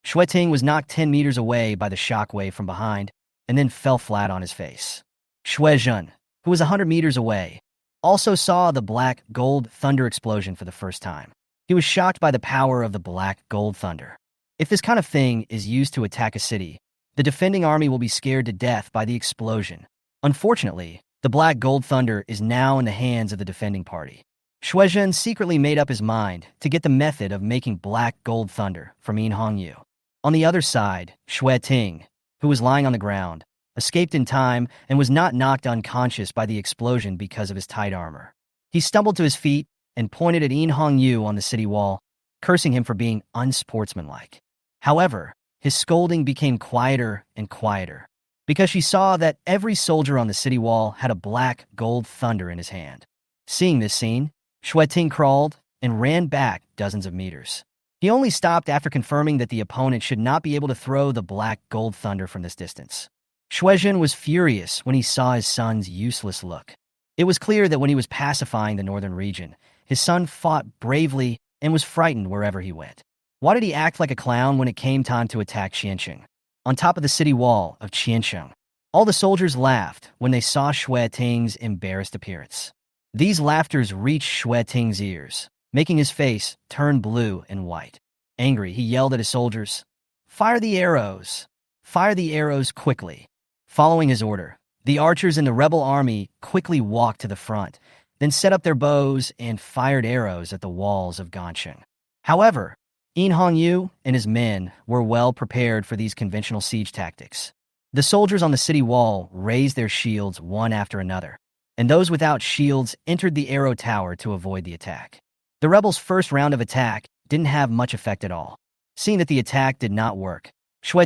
Ting was knocked 10 meters away by the shockwave from behind and then fell flat on his face. Jun, who was 100 meters away, also saw the black gold thunder explosion for the first time. He was shocked by the power of the black gold thunder. If this kind of thing is used to attack a city, the defending army will be scared to death by the explosion. Unfortunately, the black gold thunder is now in the hands of the defending party. Jun secretly made up his mind to get the method of making black gold thunder from Mingyue. On the other side, Ting, who was lying on the ground, escaped in time and was not knocked unconscious by the explosion because of his tight armor. He stumbled to his feet and pointed at Mingyue on the city wall, cursing him for being unsportsmanlike. However, his scolding became quieter and quieter, because she saw that every soldier on the city wall had a black gold thunder in his hand. Seeing this scene, Ting crawled and ran back dozens of meters. He only stopped after confirming that the opponent should not be able to throw the black gold thunder from this distance. Jun was furious when he saw his son's useless look. It was clear that when he was pacifying the northern region, his son fought bravely and was frightened wherever he went. Why did he act like a clown when it came time to attack Qiancheng? On top of the city wall of Qiancheng, all the soldiers laughed when they saw Ting's embarrassed appearance. These laughters reached Ting's ears, making his face turn blue and white. Angry, he yelled at his soldiers, "Fire the arrows! Fire the arrows quickly!" Following his order, the archers in the rebel army quickly walked to the front, then set up their bows and fired arrows at the walls of Gancheng. However, Mingyue and his men were well prepared for these conventional siege tactics. The soldiers on the city wall raised their shields one after another, and those without shields entered the arrow tower to avoid the attack. The rebels' first round of attack didn't have much effect at all. Seeing that the attack did not work,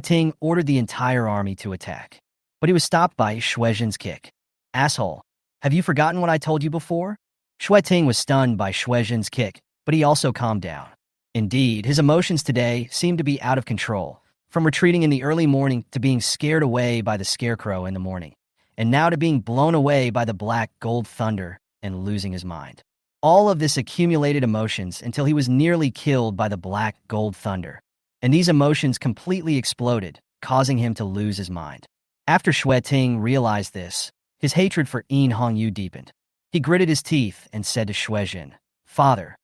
Ting ordered the entire army to attack. But he was stopped by Jun's kick. "Asshole, have you forgotten what I told you before?" Ting was stunned by Jun's kick, but he also calmed down. Indeed, his emotions today seemed to be out of control, from retreating in the early morning to being scared away by the scarecrow in the morning, and now to being blown away by the black gold thunder and losing his mind. All of this accumulated emotions until he was nearly killed by the black gold thunder, and these emotions completely exploded, causing him to lose his mind. After Ting realized this, his hatred for Mingyue deepened. He gritted his teeth and said to Jun, "Father,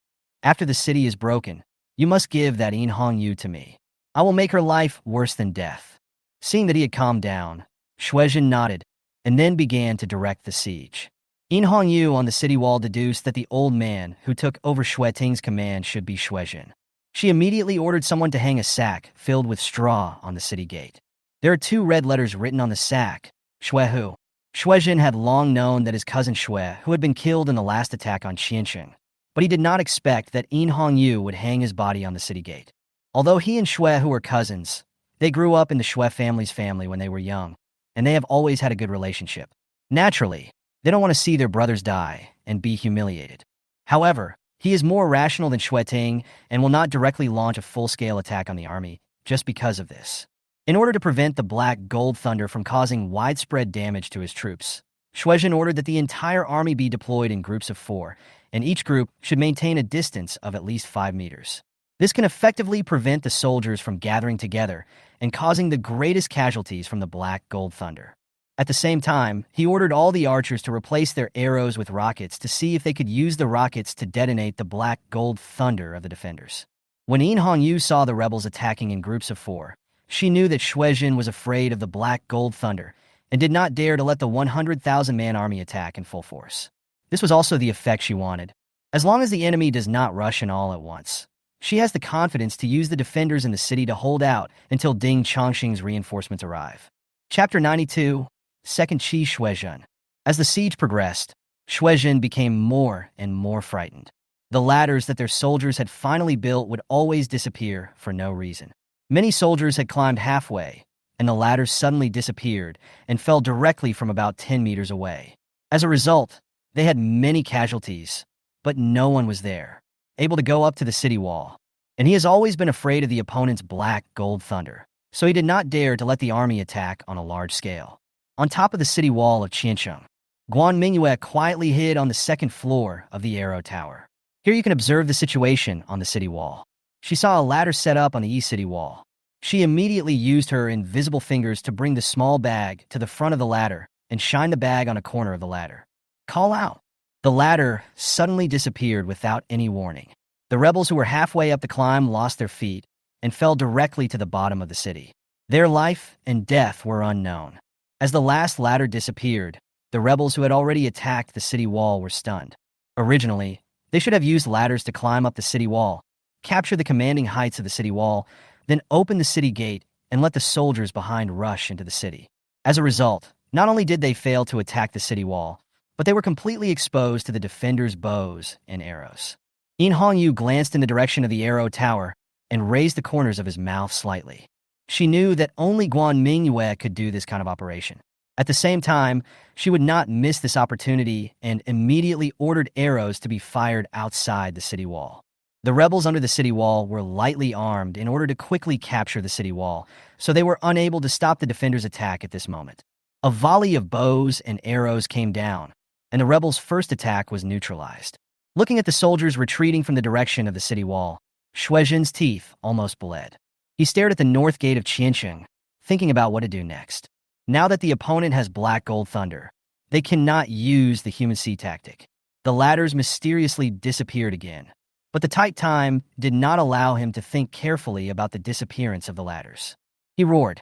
after the city is broken, you must give that Mingyue to me. I will make her life worse than death." Seeing that he had calmed down, Jun nodded and then began to direct the siege. Mingyue on the city wall deduced that the old man who took over Ting's command should be Jun. She immediately ordered someone to hang a sack filled with straw on the city gate. There are 2 red letters written on the sack, Shuehu. Jun had long known that his cousin Shui, who had been killed in the last attack on Qiancheng, but he did not expect that Mingyue would hang his body on the city gate. Although he and Shui were cousins, they grew up in the Shui family's family when they were young, and they have always had a good relationship. Naturally, they don't want to see their brothers die and be humiliated. However, he is more rational than Ting and will not directly launch a full-scale attack on the army just because of this. In order to prevent the black gold thunder from causing widespread damage to his troops, Jun ordered that the entire army be deployed in groups of 4, and each group should maintain a distance of at least 5 meters. This can effectively prevent the soldiers from gathering together and causing the greatest casualties from the black gold thunder. At the same time, he ordered all the archers to replace their arrows with rockets to see if they could use the rockets to detonate the black gold thunder of the defenders. When Mingyue saw the rebels attacking in groups of 4, she knew that Jun was afraid of the black gold thunder and did not dare to let the 100,000-man army attack in full force. This was also the effect she wanted. As long as the enemy does not rush in all at once, she has the confidence to use the defenders in the city to hold out until Ding Chongqing's reinforcements arrive. Chapter 92. Second Qi Jun. As the siege progressed, Jun became more and more frightened. The ladders that their soldiers had finally built would always disappear for no reason. Many soldiers had climbed halfway, and the ladders suddenly disappeared and fell directly from about 10 meters away. As a result, They had many casualties, but no one was there, able to go up to the city wall. And he has always been afraid of the opponent's black gold thunder, so he did not dare to let the army attack on a large scale. On top of the city wall of Qiancheng, Guan Mingyue quietly hid on the second floor of the arrow tower. Here you can observe the situation on the city wall. She saw a ladder set up on the east city wall. She immediately used her invisible fingers to bring the small bag to the front of the ladder and shine the bag on a corner of the ladder. Call out. The ladder suddenly disappeared without any warning. The rebels who were halfway up the climb lost their feet and fell directly to the bottom of the city. Their life and death were unknown. As the last ladder disappeared, the rebels who had already attacked the city wall were stunned. Originally, they should have used ladders to climb up the city wall, capture the commanding heights of the city wall, then open the city gate and let the soldiers behind rush into the city. As a result, not only did they fail to attack the city wall, but they were completely exposed to the defenders' bows and arrows. Mingyue glanced in the direction of the arrow tower and raised the corners of his mouth slightly. She knew that only Guan Mingyue could do this kind of operation. At the same time, she would not miss this opportunity and immediately ordered arrows to be fired outside the city wall. The rebels under the city wall were lightly armed in order to quickly capture the city wall, so they were unable to stop the defenders' attack at this moment. A volley of bows and arrows came down, and the rebels' first attack was neutralized. Looking at the soldiers retreating from the direction of the city wall, Shuizhen's teeth almost bled. He stared at the north gate of Qiancheng, thinking about what to do next. Now that the opponent has black gold thunder, they cannot use the human sea tactic. The ladders mysteriously disappeared again, but the tight time did not allow him to think carefully about the disappearance of the ladders. He roared,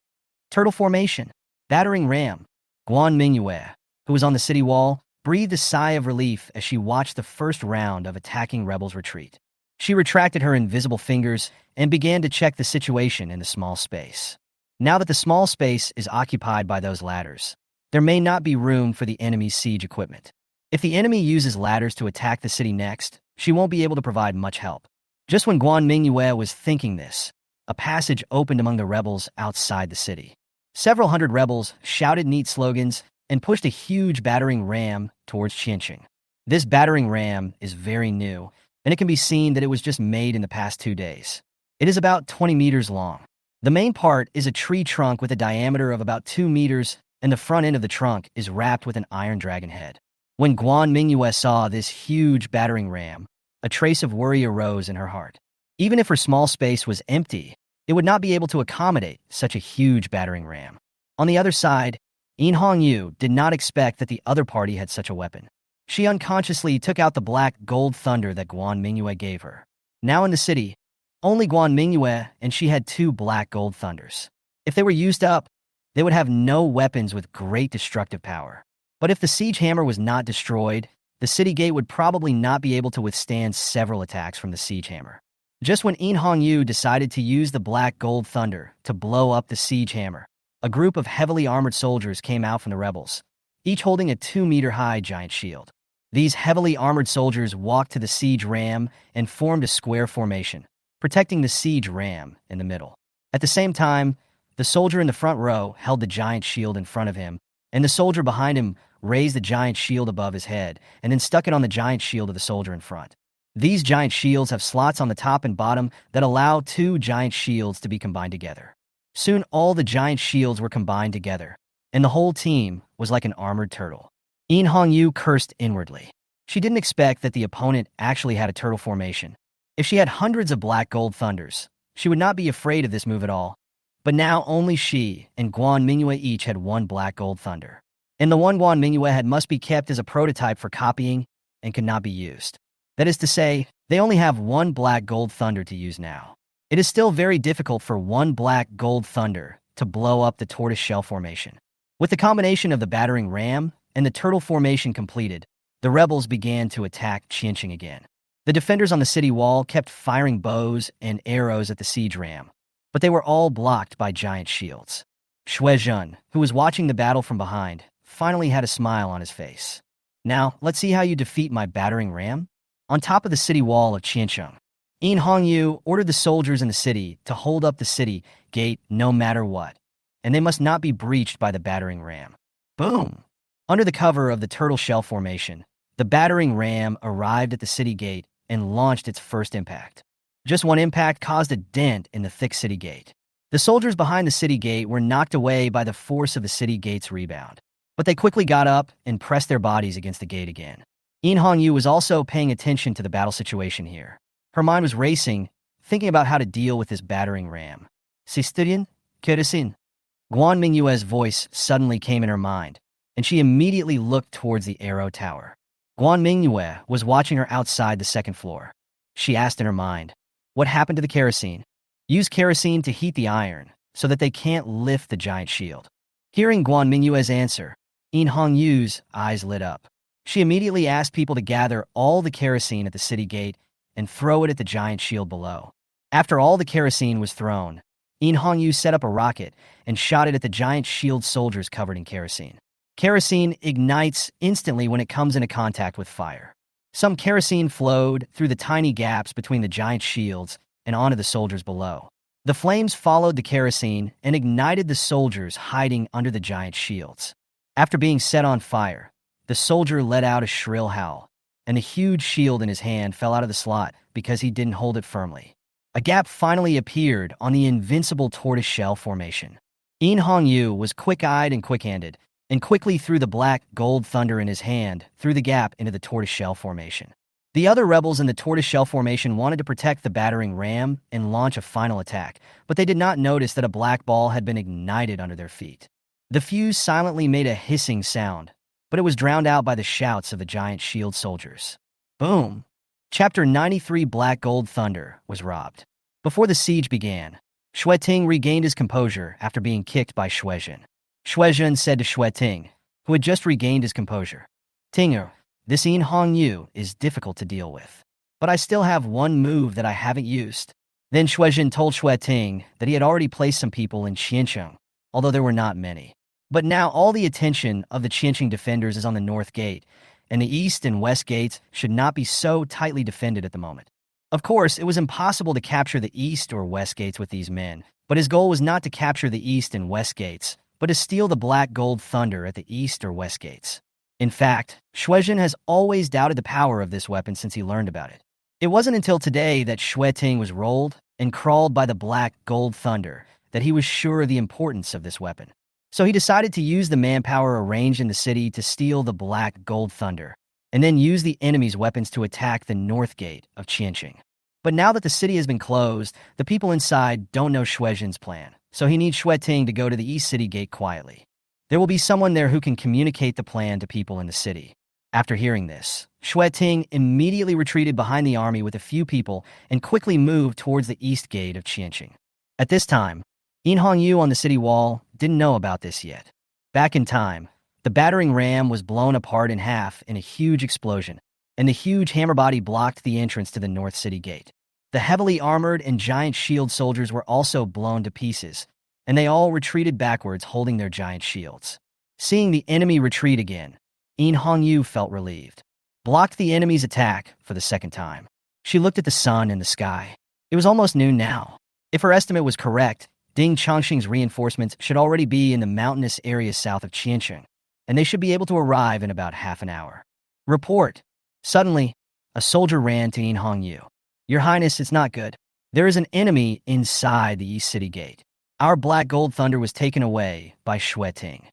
"Turtle formation, battering ram." Guan Mingyue, who was on the city wall, breathed a sigh of relief as she watched the first round of attacking rebels retreat. She retracted her invisible fingers and began to check the situation in the small space. Now that the small space is occupied by those ladders, there may not be room for the enemy's siege equipment. If the enemy uses ladders to attack the city next, she won't be able to provide much help. Just when Guan Mingyue was thinking this, a passage opened among the rebels outside the city. Several hundred rebels shouted neat slogans and pushed a huge battering ram towards Qiancheng. This battering ram is very new, and it can be seen that it was just made in the past 2 days. It is about 20 meters long. The main part is a tree trunk with a diameter of about 2 meters, and the front end of the trunk is wrapped with an iron dragon head. When Guan Mingyue saw this huge battering ram, a trace of worry arose in her heart. Even if her small space was empty, it would not be able to accommodate such a huge battering ram. On the other side, Mingyue did not expect that the other party had such a weapon. She unconsciously took out the black gold thunder that Guan Mingyue gave her. Now in the city, only Guan Mingyue and she had 2 black gold thunders. If they were used up, they would have no weapons with great destructive power. But if the siege hammer was not destroyed, the city gate would probably not be able to withstand several attacks from the siege hammer. Just when Mingyue decided to use the black gold thunder to blow up the siege hammer, a group of heavily armored soldiers came out from the rebels, each holding a 2-meter-high giant shield. These heavily armored soldiers walked to the siege ram and formed a square formation, protecting the siege ram in the middle. At the same time, the soldier in the front row held the giant shield in front of him, and the soldier behind him raised the giant shield above his head and then stuck it on the giant shield of the soldier in front. These giant shields have slots on the top and bottom that allow 2 giant shields to be combined together. Soon all the giant shields were combined together, and the whole team was like an armored turtle. Mingyue cursed inwardly. She didn't expect that the opponent actually had a turtle formation. If she had hundreds of black gold thunders, she would not be afraid of this move at all. But now only she and Guan Mingyue each had 1 black gold thunder. And the one Guan Mingyue had must be kept as a prototype for copying and could not be used. That is to say, they only have 1 black gold thunder to use now. It is still very difficult for 1 black gold thunder to blow up the tortoise-shell formation. With the combination of the battering ram and the turtle formation completed, the rebels began to attack Qiancheng again. The defenders on the city wall kept firing bows and arrows at the siege ram, but they were all blocked by giant shields. Shuizhen, who was watching the battle from behind, finally had a smile on his face. "Now, let's see how you defeat my battering ram." On top of the city wall of Qiancheng, Mingyue ordered the soldiers in the city to hold up the city gate no matter what, and they must not be breached by the battering ram. Boom! Under the cover of the turtle shell formation, The battering ram arrived at the city gate and launched its first impact. Just one impact caused a dent in the thick city gate. The soldiers behind the city gate were knocked away by the force of the city gate's rebound, but they quickly got up and pressed their bodies against the gate again. Mingyue was also paying attention to the battle situation here. Her mind was racing, thinking about how to deal with this battering ram. Sistudian, Kurasin. Guan Mingyue's voice suddenly came in her mind, and she immediately looked towards the arrow tower. Guan Mingyue was watching her outside the second floor. She asked in her mind, "What happened to the kerosene?" "Use kerosene to heat the iron, so that they can't lift the giant shield." Hearing Guan Mingyue's answer, Mingyue's eyes lit up. She immediately asked people to gather all the kerosene at the city gate and throw it at the giant shield below. After all the kerosene was thrown, Mingyue set up a rocket and shot it at the giant shield soldiers covered in kerosene. Kerosene ignites instantly when it comes into contact with fire. Some kerosene flowed through the tiny gaps between the giant shields and onto the soldiers below. The flames followed the kerosene and ignited the soldiers hiding under the giant shields. After being set on fire, the soldier let out a shrill howl, and the huge shield in his hand fell out of the slot because he didn't hold it firmly. A gap finally appeared on the invincible tortoiseshell formation. Mingyue was quick-eyed and quick-handed, and quickly threw the black gold thunder in his hand through the gap into the tortoiseshell formation. The other rebels in the tortoiseshell formation wanted to protect the battering ram and launch a final attack, but they did not notice that a black ball had been ignited under their feet. The fuse silently made a hissing sound, but it was drowned out by the shouts of the giant shield soldiers. Boom! Chapter 93 Black Gold Thunder was robbed. Before the siege began, Ting regained his composure after being kicked by Jong. Jong said to Ting, who had just regained his composure, "Tinger, this Mingyue is difficult to deal with, but I still have one move that I haven't used." Then Jong told Ting that he had already placed some people in Qiancheng, although there were not many. But now all the attention of the Qiancheng defenders is on the north gate, and the east and west gates should not be so tightly defended at the moment. Of course, it was impossible to capture the east or west gates with these men, but his goal was not to capture the east and west gates, but to steal the black gold thunder at the east or west gates. In fact, Jong has always doubted the power of this weapon since he learned about it. It wasn't until today that Ting was rolled and crawled by the black gold thunder that he was sure of the importance of this weapon. So he decided to use the manpower arranged in the city to steal the black gold thunder, and then use the enemy's weapons to attack the north gate of Qiancheng. But now that the city has been closed, the people inside don't know Jong's plan, so he needs Ting to go to the east city gate quietly. There will be someone there who can communicate the plan to people in the city. After hearing this, Ting immediately retreated behind the army with a few people and quickly moved towards the east gate of Qiancheng. At this time, Mingyue on the city wall didn't know about this yet. Back in time, the battering ram was blown apart in half in a huge explosion, and the huge hammer body blocked the entrance to the north city gate. The heavily armored and giant shield soldiers were also blown to pieces, and they all retreated backwards holding their giant shields. Seeing the enemy retreat again, Mingyue felt relieved. Blocked the enemy's attack for the second time. She looked at the sun and the sky. It was almost noon now. If her estimate was correct, Ding Changxing's reinforcements should already be in the mountainous areas south of Qiancheng, and they should be able to arrive in about half an hour. Report. Suddenly, a soldier ran to Mingyue. "Your Highness, it's not good. There is an enemy inside the east city gate. Our black gold thunder was taken away by Ting."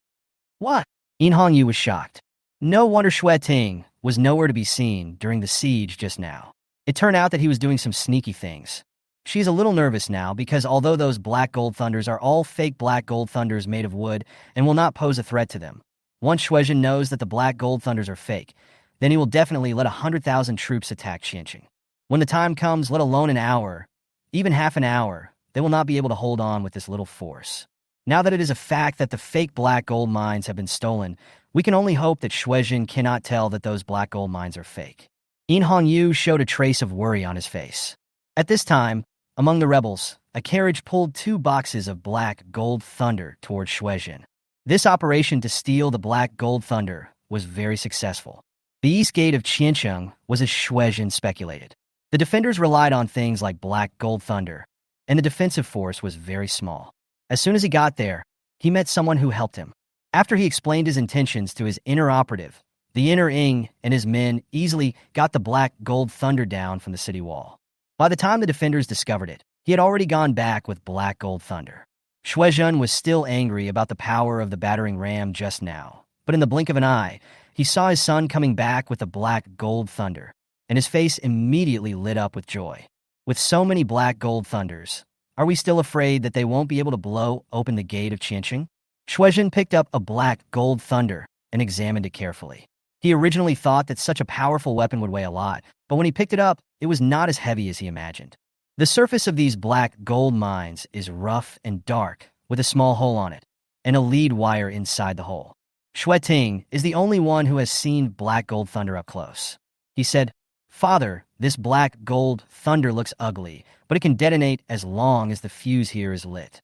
"What?" Mingyue was shocked. No wonder Ting was nowhere to be seen during the siege just now. It turned out that he was doing some sneaky things. She's a little nervous now because although those black gold thunders are all fake black gold thunders made of wood and will not pose a threat to them, once Jong knows that the black gold thunders are fake, then he will definitely let 100,000 troops attack Qiancheng. When the time comes, let alone an hour, even half an hour, they will not be able to hold on with this little force. Now that it is a fact that the fake black gold mines have been stolen, we can only hope that Jong cannot tell that those black gold mines are fake. Mingyue showed a trace of worry on his face. At this time, among the rebels, a carriage pulled 2 boxes of black gold thunder towards Jong. This operation to steal the black gold thunder was very successful. The east gate of Qiancheng was as Jong speculated. The defenders relied on things like black gold thunder, and the defensive force was very small. As soon as he got there, he met someone who helped him. After he explained his intentions to his inner operative, The inner Ing and his men easily got the black gold thunder down from the city wall. By the time the defenders discovered it, he had already gone back with black gold thunder. Shuizhen was still angry about the power of the battering ram just now, but in the blink of an eye, he saw his son coming back with the black gold thunder, and his face immediately lit up with joy. With so many black gold thunders, are we still afraid that they won't be able to blow open the gate of Qianqing? Shuizhen picked up a black gold thunder and examined it carefully. He originally thought that such a powerful weapon would weigh a lot, but when he picked it up, it was not as heavy as he imagined. The surface of these black gold mines is rough and dark, with a small hole on it, and a lead wire inside the hole. Shuiting is the only one who has seen black gold thunder up close. He said, "Father, this black gold thunder looks ugly, but it can detonate as long as the fuse here is lit."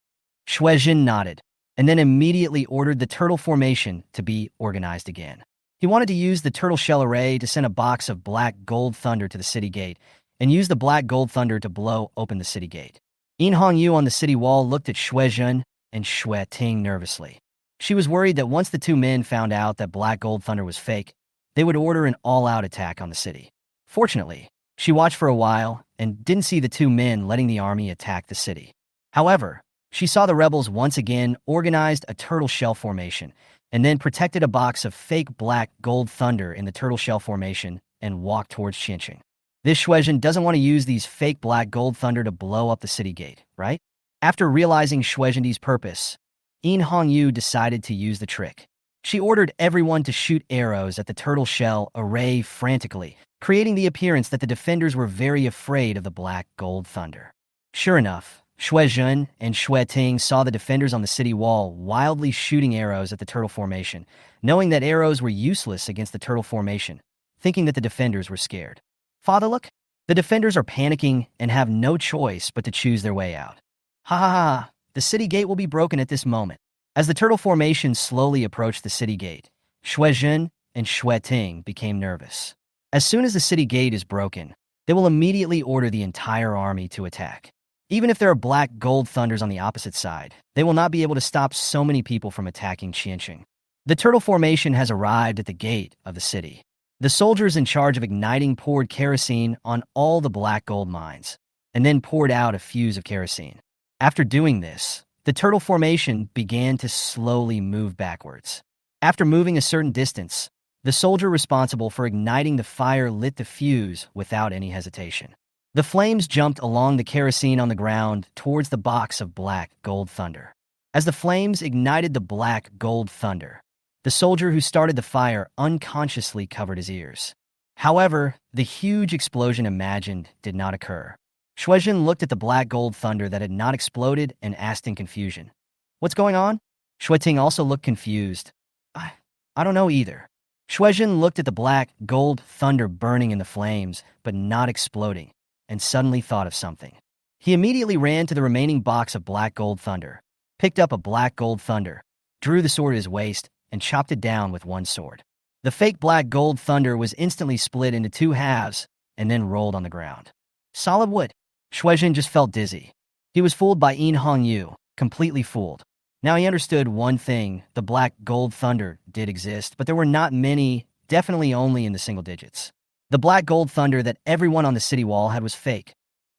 Shuizhen nodded, and then immediately ordered the turtle formation to be organized again. He wanted to use the turtle shell array to send a box of black gold thunder to the city gate, and use the black gold thunder to blow open the city gate. Mingyue on the city wall looked at Shuizhen and Shuiting nervously. She was worried that once the two men found out that black gold thunder was fake, they would order an all-out attack on the city. Fortunately, she watched for a while and didn't see the two men letting the army attack the city. However, she saw the rebels once again organized a turtle shell formation and then protected a box of fake black gold thunder in the turtle shell formation and walked towards Qianqing. This Shuizhen doesn't want to use these fake black gold thunder to blow up the city gate, right? After realizing Shuizhen's purpose, Mingyue decided to use the trick. She ordered everyone to shoot arrows at the turtle shell array frantically, creating the appearance that the defenders were very afraid of the black gold thunder. Sure enough, Shuizhen and Shuiting saw the defenders on the city wall wildly shooting arrows at the turtle formation, knowing that arrows were useless against the turtle formation, thinking that the defenders were scared. "Father, look! The defenders are panicking and have no choice but to choose their way out. Ha ha ha! The city gate will be broken at this moment." As the turtle formation slowly approached the city gate, Shuizhen and Shuiting became nervous. As soon as the city gate is broken, they will immediately order the entire army to attack. Even if there are black gold thunders on the opposite side, they will not be able to stop so many people from attacking Qianqing. The turtle formation has arrived at the gate of the city. The soldiers in charge of igniting poured kerosene on all the black gold mines, and then poured out a fuse of kerosene. After doing this, the turtle formation began to slowly move backwards. After moving a certain distance, the soldier responsible for igniting the fire lit the fuse without any hesitation. The flames jumped along the kerosene on the ground towards the box of black gold thunder. As the flames ignited the black gold thunder, the soldier who started the fire unconsciously covered his ears. However, the huge explosion imagined did not occur. Shuizhen looked at the black gold thunder that had not exploded and asked in confusion, "What's going on?" Shuiting also looked confused. I don't know either." Shuizhen looked at the black gold thunder burning in the flames, but not exploding, and suddenly thought of something. He immediately ran to the remaining box of black gold thunder, picked up a black gold thunder, drew the sword at his waist, and chopped it down with one sword. The fake black gold thunder was instantly split into two halves and then rolled on the ground. Solid wood. Shuizhen just felt dizzy. He was fooled by Mingyue, completely fooled. Now he understood one thing: the black gold thunder did exist, but there were not many, definitely only in the single digits. The black gold thunder that everyone on the city wall had was fake,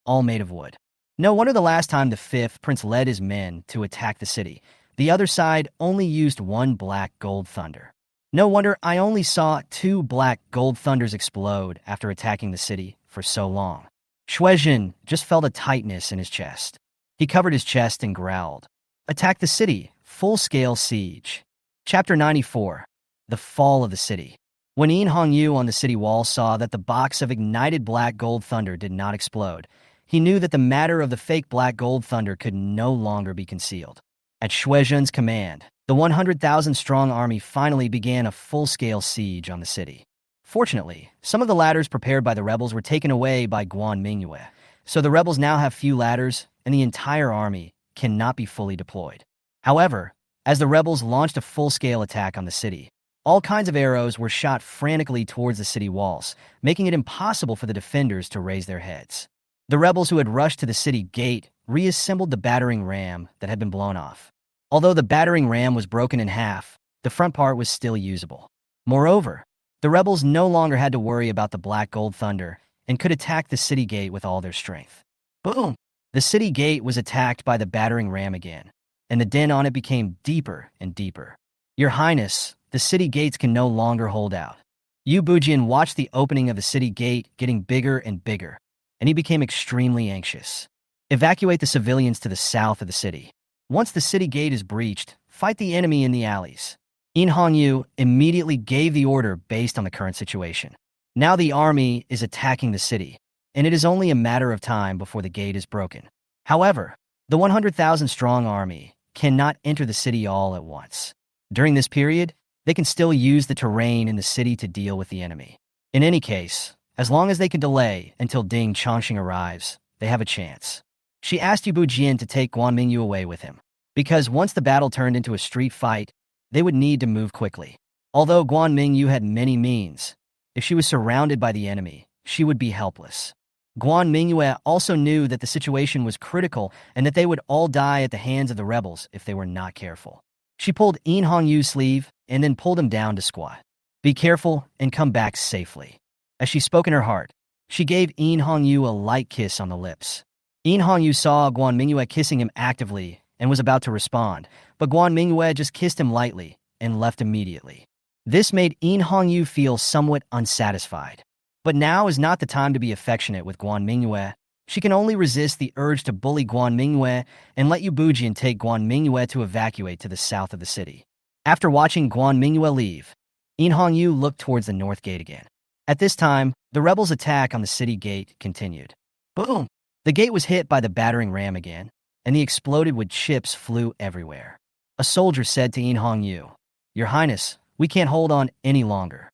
all made of wood. No wonder the last time the fifth prince led his men to attack the city, the other side only used one black gold thunder. No wonder I only saw two black gold thunders explode after attacking the city for so long. Shuizhen just felt a tightness in his chest. He covered his chest and growled. Attack the city, full-scale siege. Chapter 94, The Fall of the City. When Mingyue on the city wall saw that the box of ignited black gold thunder did not explode, he knew that the matter of the fake black gold thunder could no longer be concealed. At Shuizhen's command, the 100,000-strong army finally began a full-scale siege on the city. Fortunately, some of the ladders prepared by the rebels were taken away by Guan Mingyue, so the rebels now have few ladders, and the entire army cannot be fully deployed. However, as the rebels launched a full-scale attack on the city, all kinds of arrows were shot frantically towards the city walls, making it impossible for the defenders to raise their heads. The rebels who had rushed to the city gate reassembled the battering ram that had been blown off. Although the battering ram was broken in half, the front part was still usable. Moreover, the The rebels no longer had to worry about the black gold thunder and could attack the city gate with all their strength. Boom! The city gate was attacked by the battering ram again, and the din on it became deeper and deeper. Your Highness, the city gates can no longer hold out. Yu Bujian watched the opening of the city gate getting bigger and bigger, and he became extremely anxious. Evacuate the civilians to the south of the city. Once the city gate is breached, fight the enemy in the alleys. In Hongyu immediately gave the order based on the current situation. Now the army is attacking the city, and it is only a matter of time before the gate is broken. However, the 100,000-strong army cannot enter the city all at once. During this period, they can still use the terrain in the city to deal with the enemy. In any case, as long as they can delay until Ding Chongqing arrives, they have a chance. She asked Yu Bujian to take Guan Mingyue away with him, because once the battle turned into a street fight, they would need to move quickly. Although Guan Mingyue had many means, if she was surrounded by the enemy, she would be helpless. Guan Mingyue also knew that the situation was critical and that they would all die at the hands of the rebels if they were not careful. She pulled In Hongyu's sleeve and then pulled him down to squat. Be careful and come back safely. As she spoke in her heart, she gave In Hongyu a light kiss on the lips. In Hongyu saw Guan Mingyue kissing him actively and was about to respond, but Guan Mingyue just kissed him lightly and left immediately. This made In Hongyu feel somewhat unsatisfied. But now is not the time to be affectionate with Guan Mingyue. She can only resist the urge to bully Guan Mingyue and let Yu Bujian take Guan Mingyue to evacuate to the south of the city. After watching Guan Mingyue leave, In Hongyu looked towards the north gate again. At this time, the rebels' attack on the city gate continued. Boom! The gate was hit by the battering ram again, and the exploded wood chips flew everywhere. A soldier said to In Hongyu, "Your Highness, we can't hold on any longer."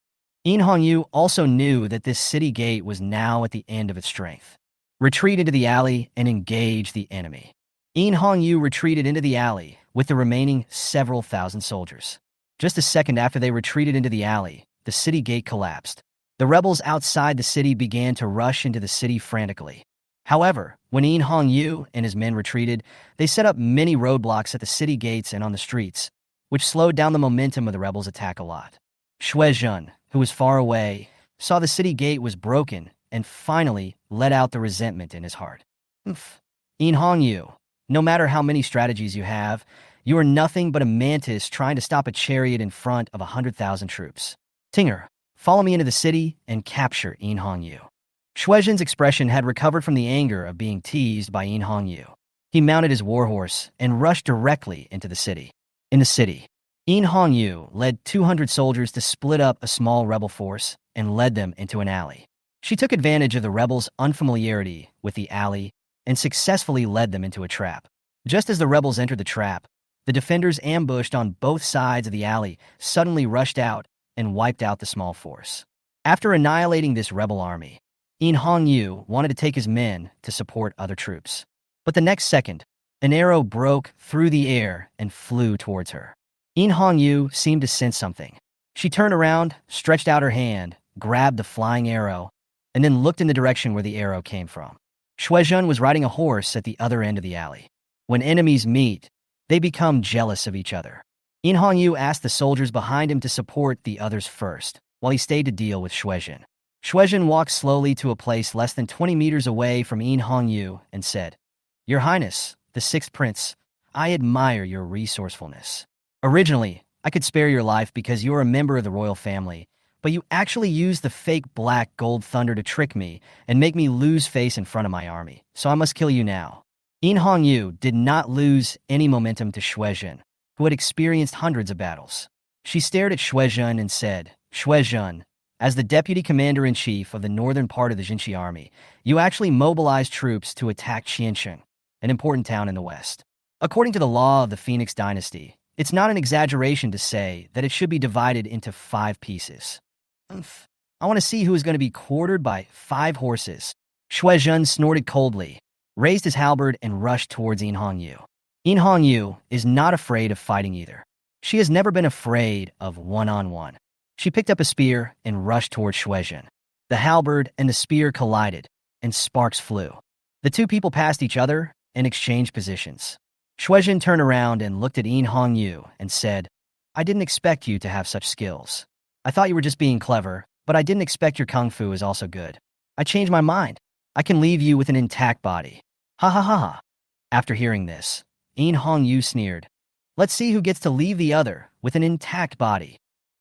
In Hongyu also knew that this city gate was now at the end of its strength. Retreat into the alley and engage the enemy. In Hongyu retreated into the alley with the remaining several thousand soldiers. Just a second after they retreated into the alley, the city gate collapsed. The rebels outside the city began to rush into the city frantically. However, when In Hongyu and his men retreated, they set up many roadblocks at the city gates and on the streets, which slowed down the momentum of the rebels' attack a lot. Shuizhen, who was far away, saw the city gate was broken and finally let out the resentment in his heart. In Hongyu, no matter how many strategies you have, you are nothing but a mantis trying to stop a chariot in front of 100,000 troops. Tinger, follow me into the city and capture In Hongyu. Shuizhen's expression had recovered from the anger of being teased by In Hongyu. He mounted his warhorse and rushed directly into the city. In the city, In Hongyu led 200 soldiers to split up a small rebel force and led them into an alley. She took advantage of the rebels' unfamiliarity with the alley and successfully led them into a trap. Just as the rebels entered the trap, the defenders ambushed on both sides of the alley suddenly rushed out and wiped out the small force. After annihilating this rebel army, In Hongyu wanted to take his men to support other troops. But the next second, an arrow broke through the air and flew towards her. In Hongyu seemed to sense something. She turned around, stretched out her hand, grabbed the flying arrow, and then looked in the direction where the arrow came from. Shuizhen was riding a horse at the other end of the alley. When enemies meet, they become jealous of each other. In Hongyu asked the soldiers behind him to support the others first, while he stayed to deal with Shuizhen. Shuizhen walked slowly to a place less than 20 meters away from In Hongyu and said, "Your Highness, the Sixth Prince, I admire your resourcefulness. Originally, I could spare your life because you are a member of the royal family, but you actually used the fake black gold thunder to trick me and make me lose face in front of my army, so I must kill you now." In Hongyu did not lose any momentum to Shuizhen, who had experienced hundreds of battles. She stared at Shuizhen and said, "Shuizhen, as the deputy commander-in-chief of the northern part of the Jinshi army, you actually mobilized troops to attack Qiansheng, an important town in the west. According to the law of the Phoenix dynasty, it's not an exaggeration to say that it should be divided into 5 pieces. I want to see who is going to be quartered by 5 horses." Shuizhen snorted coldly, raised his halberd, and rushed towards In Hongyu. In Hongyu is not afraid of fighting either. She has never been afraid of one-on-one. She picked up a spear and rushed towards Shuizhen. The halberd and the spear collided, and sparks flew. The two people passed each other and exchanged positions. Shuizhen turned around and looked at In Hongyu and said, "I didn't expect you to have such skills." I thought you were just being clever, but I didn't expect your kung fu is also good. I changed my mind. I can leave you with an intact body. Ha ha ha ha. After hearing this, Hongyu sneered. Let's see who gets to leave the other with an intact body.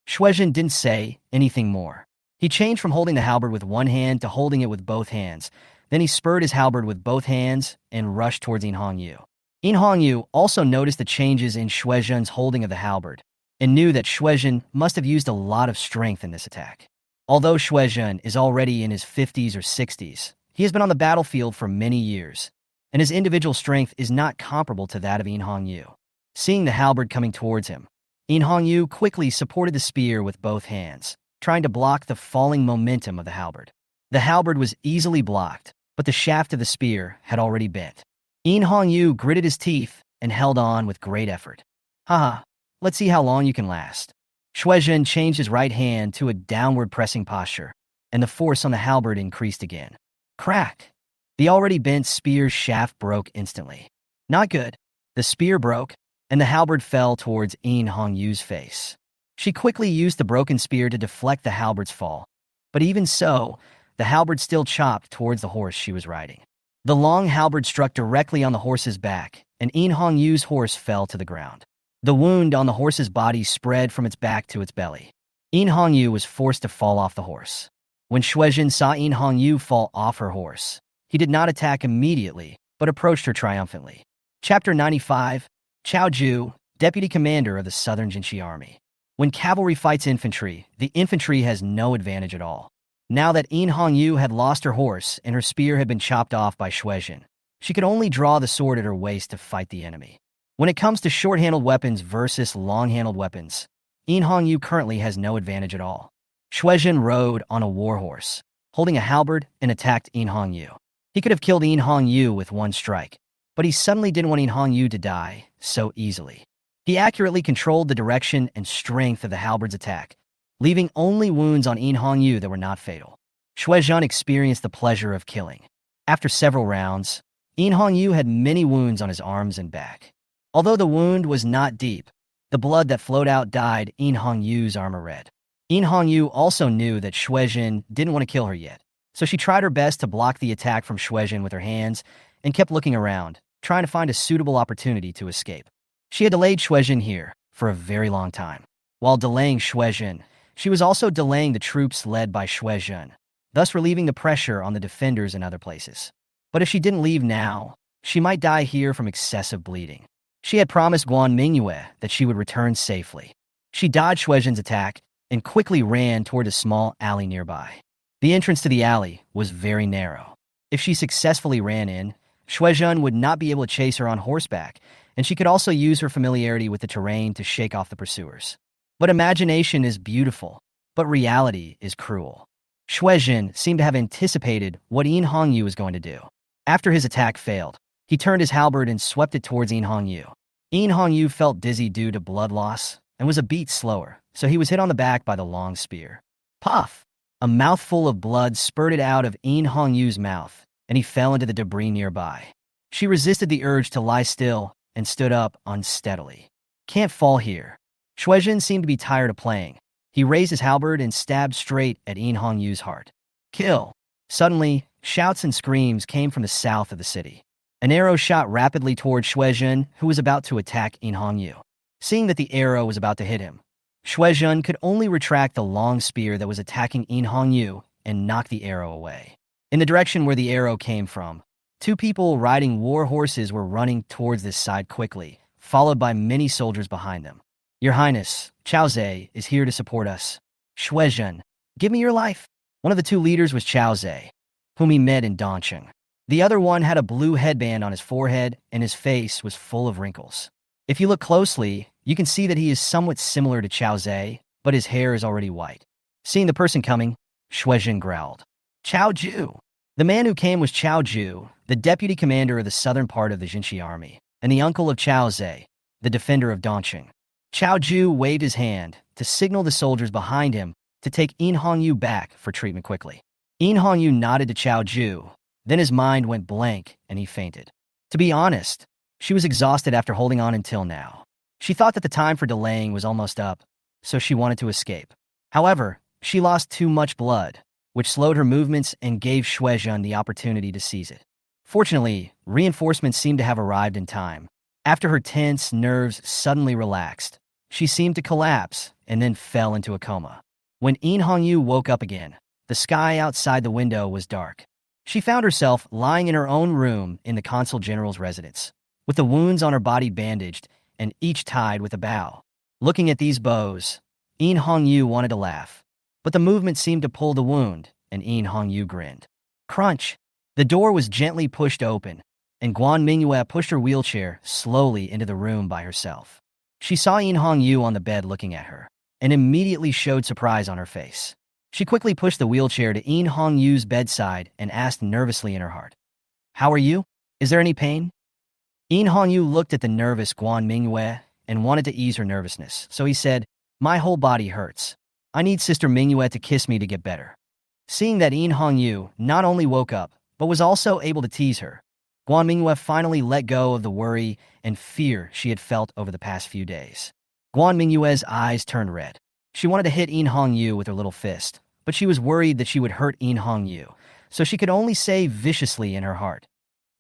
Shuizhen didn't say anything more. He changed from holding the halberd with one hand to holding it with both hands. Then he spurred his halberd with both hands and rushed towards Hongyu. Hongyu also noticed the changes in Shuizhen's holding of the halberd and knew that Shuizhen must have used a lot of strength in this attack. Although Shuizhen is already in his 50s or 60s, he has been on the battlefield for many years, and his individual strength is not comparable to that of Hongyu. Seeing the halberd coming towards him, Hongyu quickly supported the spear with both hands, trying to block the falling momentum of the halberd. The halberd was easily blocked, but the shaft of the spear had already bent. Hongyu gritted his teeth and held on with great effort. Haha, let's see how long you can last. Shuizhen changed his right hand to a downward pressing posture, and the force on the halberd increased again. Crack! The already bent spear's shaft broke instantly. Not good. The spear broke, and the halberd fell towards Hongyu's face. She quickly used the broken spear to deflect the halberd's fall, but even so, the halberd still chopped towards the horse she was riding. The long halberd struck directly on the horse's back, and Hongyu's horse fell to the ground. The wound on the horse's body spread from its back to its belly. Hongyu was forced to fall off the horse. When Shuizhen saw Hongyu fall off her horse, he did not attack immediately, but approached her triumphantly. Chapter 95, Chao Ju, Deputy Commander of the Southern Jinshi Army. When cavalry fights infantry, the infantry has no advantage at all. Now that Hongyu had lost her horse and her spear had been chopped off by Shuizhen, she could only draw the sword at her waist to fight the enemy. When it comes to short-handled weapons versus long-handled weapons, Hongyu currently has no advantage at all. Shuizhen rode on a warhorse, holding a halberd, and attacked Hongyu. He could have killed Hongyu with one strike, but he suddenly didn't want Hongyu to die so easily. He accurately controlled the direction and strength of the halberd's attack, leaving only wounds on Hongyu that were not fatal. Shuizhen experienced the pleasure of killing. After several rounds, Hongyu had many wounds on his arms and back. Although the wound was not deep, the blood that flowed out dyed Hongyu's armor red. Hongyu also knew that Shuizhen didn't want to kill her yet, so she tried her best to block the attack from Shuizhen with her hands and kept looking around, trying to find a suitable opportunity to escape. She had delayed Shuizhen here for a very long time. While delaying Shuizhen, she was also delaying the troops led by Shuizhen, thus relieving the pressure on the defenders in other places. But if she didn't leave now, she might die here from excessive bleeding. She had promised Guan Mingyue that she would return safely. She dodged Shuizhen's attack and quickly ran toward a small alley nearby. The entrance to the alley was very narrow. If she successfully ran in, Shuizhen would not be able to chase her on horseback, and she could also use her familiarity with the terrain to shake off the pursuers. But imagination is beautiful, but reality is cruel. Shuizhen seemed to have anticipated what Hongyu was going to do. After his attack failed, he turned his halberd and swept it towards Hongyu. Hongyu felt dizzy due to blood loss and was a beat slower, so he was hit on the back by the long spear. Puff! A mouthful of blood spurted out of Hongyu's mouth, and he fell into the debris nearby. She resisted the urge to lie still and stood up unsteadily. Can't fall here. Shuizhen seemed to be tired of playing. He raised his halberd and stabbed straight at Hongyu's heart. Kill! Suddenly, shouts and screams came from the south of the city. An arrow shot rapidly toward Shuizhen, who was about to attack Hongyu. Seeing that the arrow was about to hit him, Shuizhen could only retract the long spear that was attacking Hongyu and knock the arrow away. In the direction where the arrow came from, two people riding war horses were running towards this side quickly, followed by many soldiers behind them. Your Highness, Chao Zhe is here to support us. Shuizhen, give me your life. One of the two leaders was Chao Zhe, whom he met in Dongcheng. The other one had a blue headband on his forehead, and his face was full of wrinkles. If you look closely, you can see that he is somewhat similar to Chao Zhe, but his hair is already white. Seeing the person coming, Shuizhen growled. Chao Ju! The man who came was Chao Ju, the deputy commander of the southern part of the Jinshi army, and the uncle of Chao Zhe, the defender of Dongcheng. Chao Ju waved his hand to signal the soldiers behind him to take Hongyu back for treatment quickly. Hongyu nodded to Chao Ju, then his mind went blank and he fainted. To be honest, she was exhausted after holding on until now. She thought that the time for delaying was almost up, so she wanted to escape. However, she lost too much blood, which slowed her movements and gave Shuezhen the opportunity to seize it. Fortunately, reinforcements seemed to have arrived in time. After her tense nerves suddenly relaxed, she seemed to collapse and then fell into a coma. When In Hongyu woke up again, the sky outside the window was dark. She found herself lying in her own room in the consul general's residence, with the wounds on her body bandaged and each tied with a bow. Looking at these bows, In Hongyu wanted to laugh, but the movement seemed to pull the wound, and In Hongyu grinned. Crunch! The door was gently pushed open, and Guan Mingyue pushed her wheelchair slowly into the room by herself. She saw In Hongyu on the bed looking at her, and immediately showed surprise on her face. She quickly pushed the wheelchair to In Hongyu's bedside and asked nervously in her heart, "How are you? Is there any pain?" In Hongyu looked at the nervous Guan Mingyue and wanted to ease her nervousness, so he said, "My whole body hurts. I need Sister Mingyue to kiss me to get better." Seeing that In Hongyu not only woke up, but was also able to tease her, Guan Mingyue finally let go of the worry and fear she had felt over the past few days. Guan Mingyue's eyes turned red. She wanted to hit In Hongyu with her little fist, but she was worried that she would hurt In Hongyu, so she could only say viciously in her heart,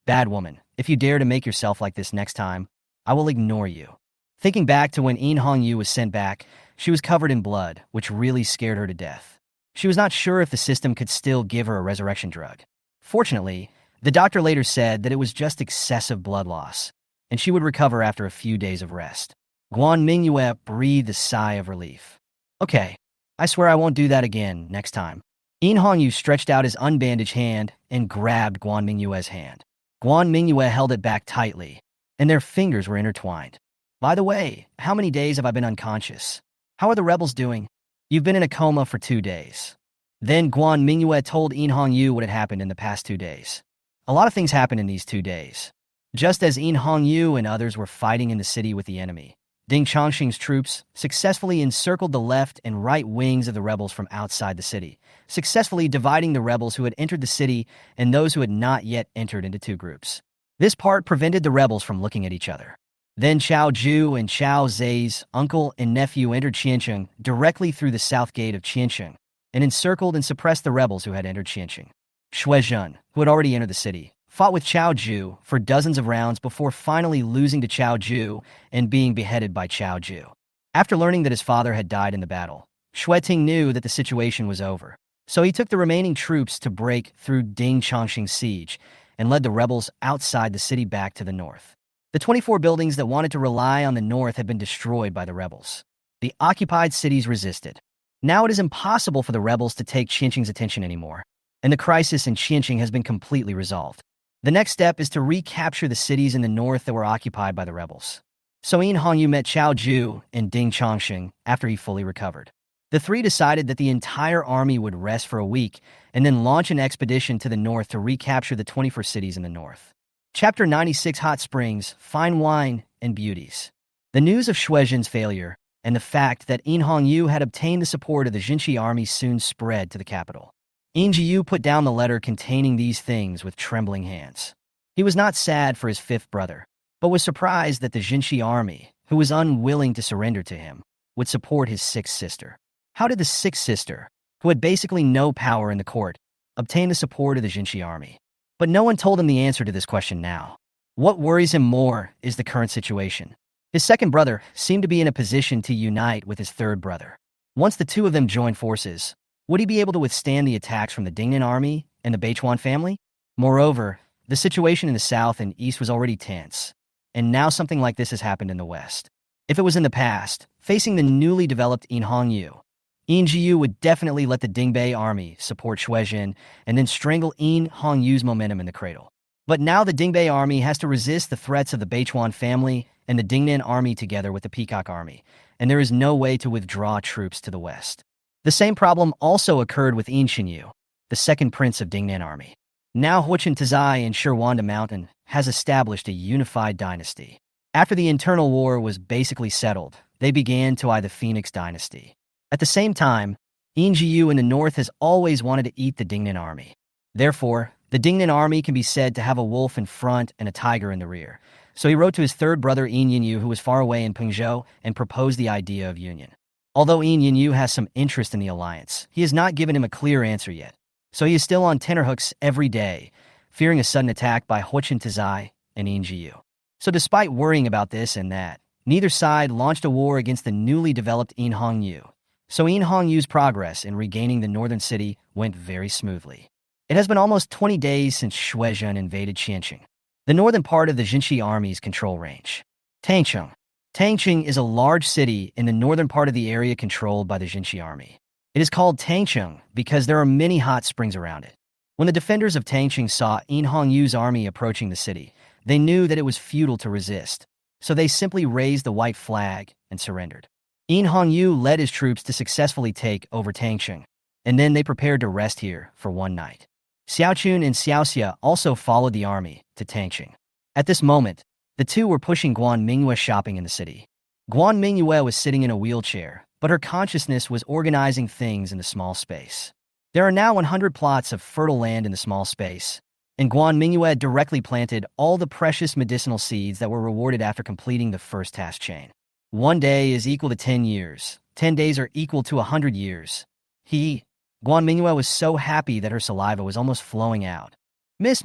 "Bad woman, if you dare to make yourself like this next time, I will ignore you." Thinking back to when In Hongyu was sent back, she was covered in blood, which really scared her to death. She was not sure if the system could still give her a resurrection drug. Fortunately, the doctor later said that it was just excessive blood loss, and she would recover after a few days of rest. Guan Mingyue breathed a sigh of relief. "Okay, I swear I won't do that again next time." In Hongyu stretched out his unbandaged hand and grabbed Guan Mingyue's hand. Guan Mingyue held it back tightly, and their fingers were intertwined. "By the way, how many days have I been unconscious? How are the rebels doing?" "You've been in a coma for 2 days." Then Guan Mingyue told In Hongyu what had happened in the past 2 days. A lot of things happened in these 2 days. Just as In Hongyu and others were fighting in the city with the enemy, Ding Chongqing's troops successfully encircled the left and right wings of the rebels from outside the city, successfully dividing the rebels who had entered the city and those who had not yet entered into 2 groups. This part prevented the rebels from looking at each other. Then Chao Ju and Chao Zai's uncle and nephew entered Qiancheng directly through the south gate of Qiancheng and encircled and suppressed the rebels who had entered Qiancheng. Shuezhen, who had already entered the city, fought with Chao Ju for dozens of rounds before finally losing to Chao Ju and being beheaded by Chao Ju. After learning that his father had died in the battle, Shueting knew that the situation was over, so he took the remaining troops to break through Ding Chongqing's siege and led the rebels outside the city back to the north. The 24 buildings that wanted to rely on the north had been destroyed by the rebels. The occupied cities resisted. Now it is impossible for the rebels to take Qiancheng's attention anymore, and the crisis in Qiancheng has been completely resolved. The next step is to recapture the cities in the north that were occupied by the rebels. So In Hongyu met Chao Ju and Ding Chongqing after he fully recovered. The three decided that the entire army would rest for a week and then launch an expedition to the north to recapture the 24 cities in the north. Chapter 96: Hot Springs, Fine Wine, and Beauties. The news of Shuezhen's failure and the fact that In Hongyu had obtained the support of the Jinshi army soon spread to the capital. In Jiyu put down the letter containing these things with trembling hands. He was not sad for his 5th brother, but was surprised that the Jinshi army, who was unwilling to surrender to him, would support his 6th sister. How did the 6th sister, who had basically no power in the court, obtain the support of the Jinshi army? But no one told him the answer to this question now. What worries him more is the current situation. His 2nd brother seemed to be in a position to unite with his 3rd brother. Once the 2 of them joined forces, would he be able to withstand the attacks from the Dingnan army and the Beichuan family? Moreover, the situation in the south and east was already tense, and now something like this has happened in the west. If it was in the past, facing the newly developed In Hongyu, In Jiyu would definitely let the Dingbei army support Shuezhen and then strangle In Hongyu's momentum in the cradle. But now the Dingbei army has to resist the threats of the Beichuan family and the Dingnan army together with the Peacock army, and there is no way to withdraw troops to the west. The same problem also occurred with In Shinyu, the 2nd prince of Dingnan army. Now Huichin Tazai in Shirwanda Mountain has established a unified dynasty. After the internal war was basically settled, they began to eye the Phoenix dynasty. At the same time, In Jiyu in the north has always wanted to eat the Dingnan army. Therefore, the Dingnan army can be said to have a wolf in front and a tiger in the rear. So he wrote to his 3rd brother In Yinyu, who was far away in Pengzhou, and proposed the idea of union. Although Yin Yu has some interest in the alliance, he has not given him a clear answer yet. So he is still on tenterhooks every day, fearing a sudden attack by Huichin Tazai and Yin Jiu. So despite worrying about this and that, neither side launched a war against the newly developed Yin Yu. So Yin Yu's progress in regaining the northern city went very smoothly. It has been almost 20 days since Shuizhen invaded Qianqing, the northern part of the Jinshi army's control range. Tangcheng. Tangcheng is a large city in the northern part of the area controlled by the Jinshi army. It is called Tangcheng because there are many hot springs around it. When the defenders of Tangcheng saw Yin Yu's army approaching the city, they knew that it was futile to resist, so they simply raised the white flag and surrendered. Yin Yu led his troops to successfully take over Tangcheng, and then they prepared to rest here for one night. Xiaochun and Xiaoxia also followed the army to Tangcheng. At this moment, the two were pushing Guan Mingyue shopping in the city. Guan Mingyue was sitting in a wheelchair, but her consciousness was organizing things in the small space. There are now 100 plots of fertile land in the small space, and Guan Mingyue directly planted all the precious medicinal seeds that were rewarded after completing the first task chain. 1 day is equal to 10 years. 10 days are equal to 100 years. Guan Mingyue was so happy that her saliva was almost flowing out. Miss.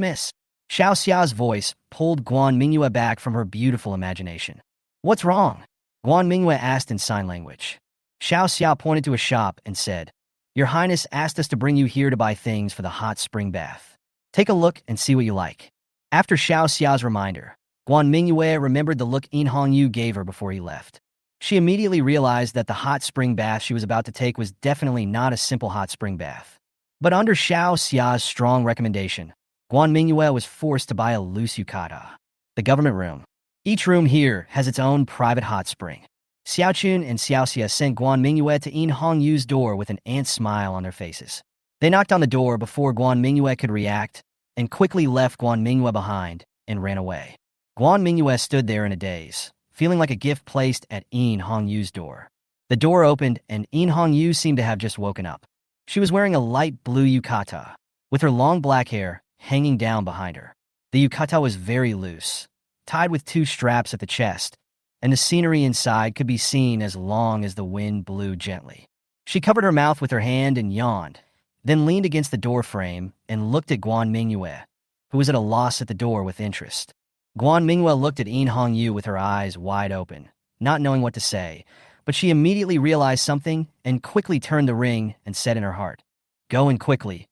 Xiao Xia's voice pulled Guan Mingyue back from her beautiful imagination. What's wrong? Guan Mingyue asked in sign language. Xiao Xia pointed to a shop and said, Your Highness asked us to bring you here to buy things for the hot spring bath. Take a look and see what you like. After Xiao Xia's reminder, Guan Mingyue remembered the look Yin Yu gave her before he left. She immediately realized that the hot spring bath she was about to take was definitely not a simple hot spring bath. But under Xiao Xia's strong recommendation, Guan Mingyue was forced to buy a loose yukata. The government room. Each room here has its own private hot spring. Xiaochun and Xiaoxia sent Guan Mingyue to Yin Yu's door with an ant smile on their faces. They knocked on the door before Guan Mingyue could react and quickly left Guan Mingyue behind and ran away. Guan Mingyue stood there in a daze, feeling like a gift placed at Yin Yu's door. The door opened and Yin Yu seemed to have just woken up. She was wearing a light blue yukata, with her long black hair hanging down behind her. The yukata was very loose, tied with 2 straps at the chest, and the scenery inside could be seen as long as the wind blew gently. She covered her mouth with her hand and yawned, then leaned against the door frame and looked at Guan Mingyue, who was at a loss at the door with interest. Guan Mingyue looked at Yin Yu with her eyes wide open, not knowing what to say, but she immediately realized something and quickly turned the ring and said in her heart, Go in quickly.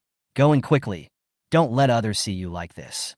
Don't let others see you like this.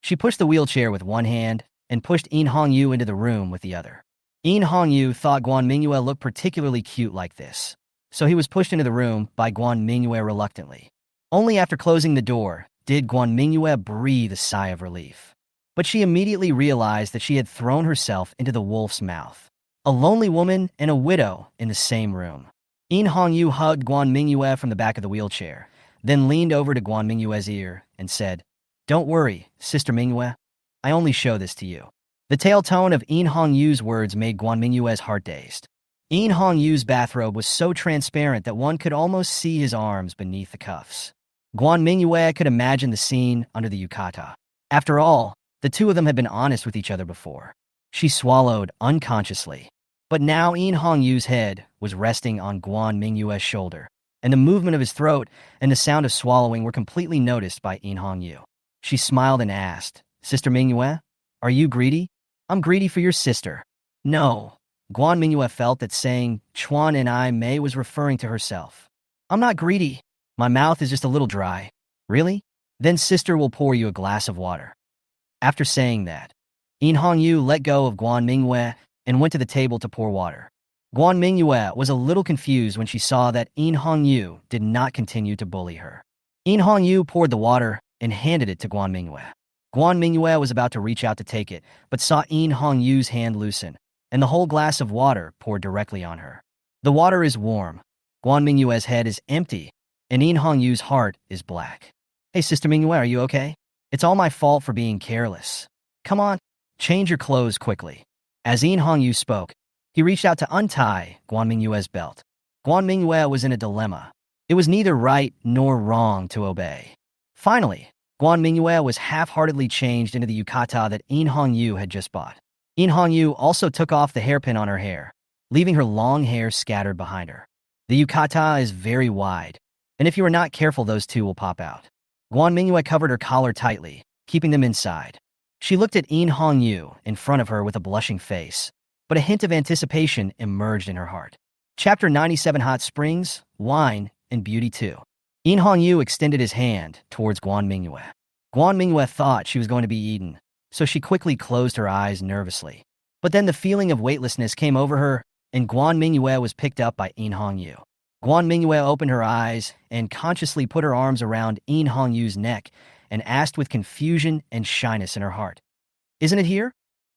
She pushed the wheelchair with one hand and pushed Yin Yu into the room with the other. Yin Yu thought Guan Mingyue looked particularly cute like this, so he was pushed into the room by Guan Mingyue reluctantly. Only after closing the door did Guan Mingyue breathe a sigh of relief. But she immediately realized that she had thrown herself into the wolf's mouth. A lonely woman and a widow in the same room. Yin Yu hugged Guan Mingyue from the back of the wheelchair, then leaned over to Guan Mingyue's ear and said, Don't worry, Sister Mingyue. I only show this to you. The tail tone of Yin Yu's words made Guan Mingyue's heart dazed. Yin Yu's bathrobe was so transparent that one could almost see his arms beneath the cuffs. Guan Mingyue could imagine the scene under the yukata. After all, the two of them had been honest with each other before. She swallowed unconsciously. But now Yin Yu's head was resting on Guan Mingyue's shoulder, and the movement of his throat and the sound of swallowing were completely noticed by Yin Yu. She smiled and asked, Sister Mingyue, are you greedy? I'm greedy for your sister. No. Guan Mingyue felt that saying Chuan and I Mei was referring to herself. I'm not greedy. My mouth is just a little dry. Really? Then sister will pour you a glass of water. After saying that, Yin Yu let go of Guan Mingyue and went to the table to pour water. Guan Mingyue was a little confused when she saw that Yin Yu did not continue to bully her. Yin Yu poured the water and handed it to Guan Mingyue. Guan Mingyue was about to reach out to take it, but saw Yin Yu's hand loosen, and the whole glass of water poured directly on her. The water is warm. Guan Mingyue's head is empty, and Yin Yu's heart is black. Hey, Sister Mingyue, are you okay? It's all my fault for being careless. Come on, change your clothes quickly. As Yin Yu spoke, he reached out to untie Guan Mingyue's belt. Guan Mingyue was in a dilemma. It was neither right nor wrong to obey. Finally, Guan Mingyue was half-heartedly changed into the yukata that Yin Yu had just bought. Yin Yu also took off the hairpin on her hair, leaving her long hair scattered behind her. The yukata is very wide, and if you are not careful, those two will pop out. Guan Mingyue covered her collar tightly, keeping them inside. She looked at Yu in front of her with a blushing face, but a hint of anticipation emerged in her heart. Chapter 97: Hot Springs, Wine, and Beauty 2. Yu extended his hand towards Guan Mingyue. Guan Mingyue thought she was going to be eaten, so she quickly closed her eyes nervously. But then the feeling of weightlessness came over her, and Guan Mingyue was picked up by Yu. Guan Mingyue opened her eyes and consciously put her arms around Yu's neck and asked with confusion and shyness in her heart, "Isn't it here?"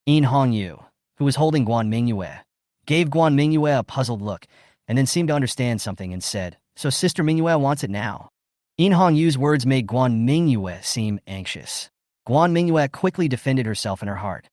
Yu, who was holding Guan Mingyue, gave Guan Mingyue a puzzled look and then seemed to understand something and said, "So Sister Mingyue wants it now." Yu's words made Guan Mingyue seem anxious. Guan Mingyue quickly defended herself in her heart.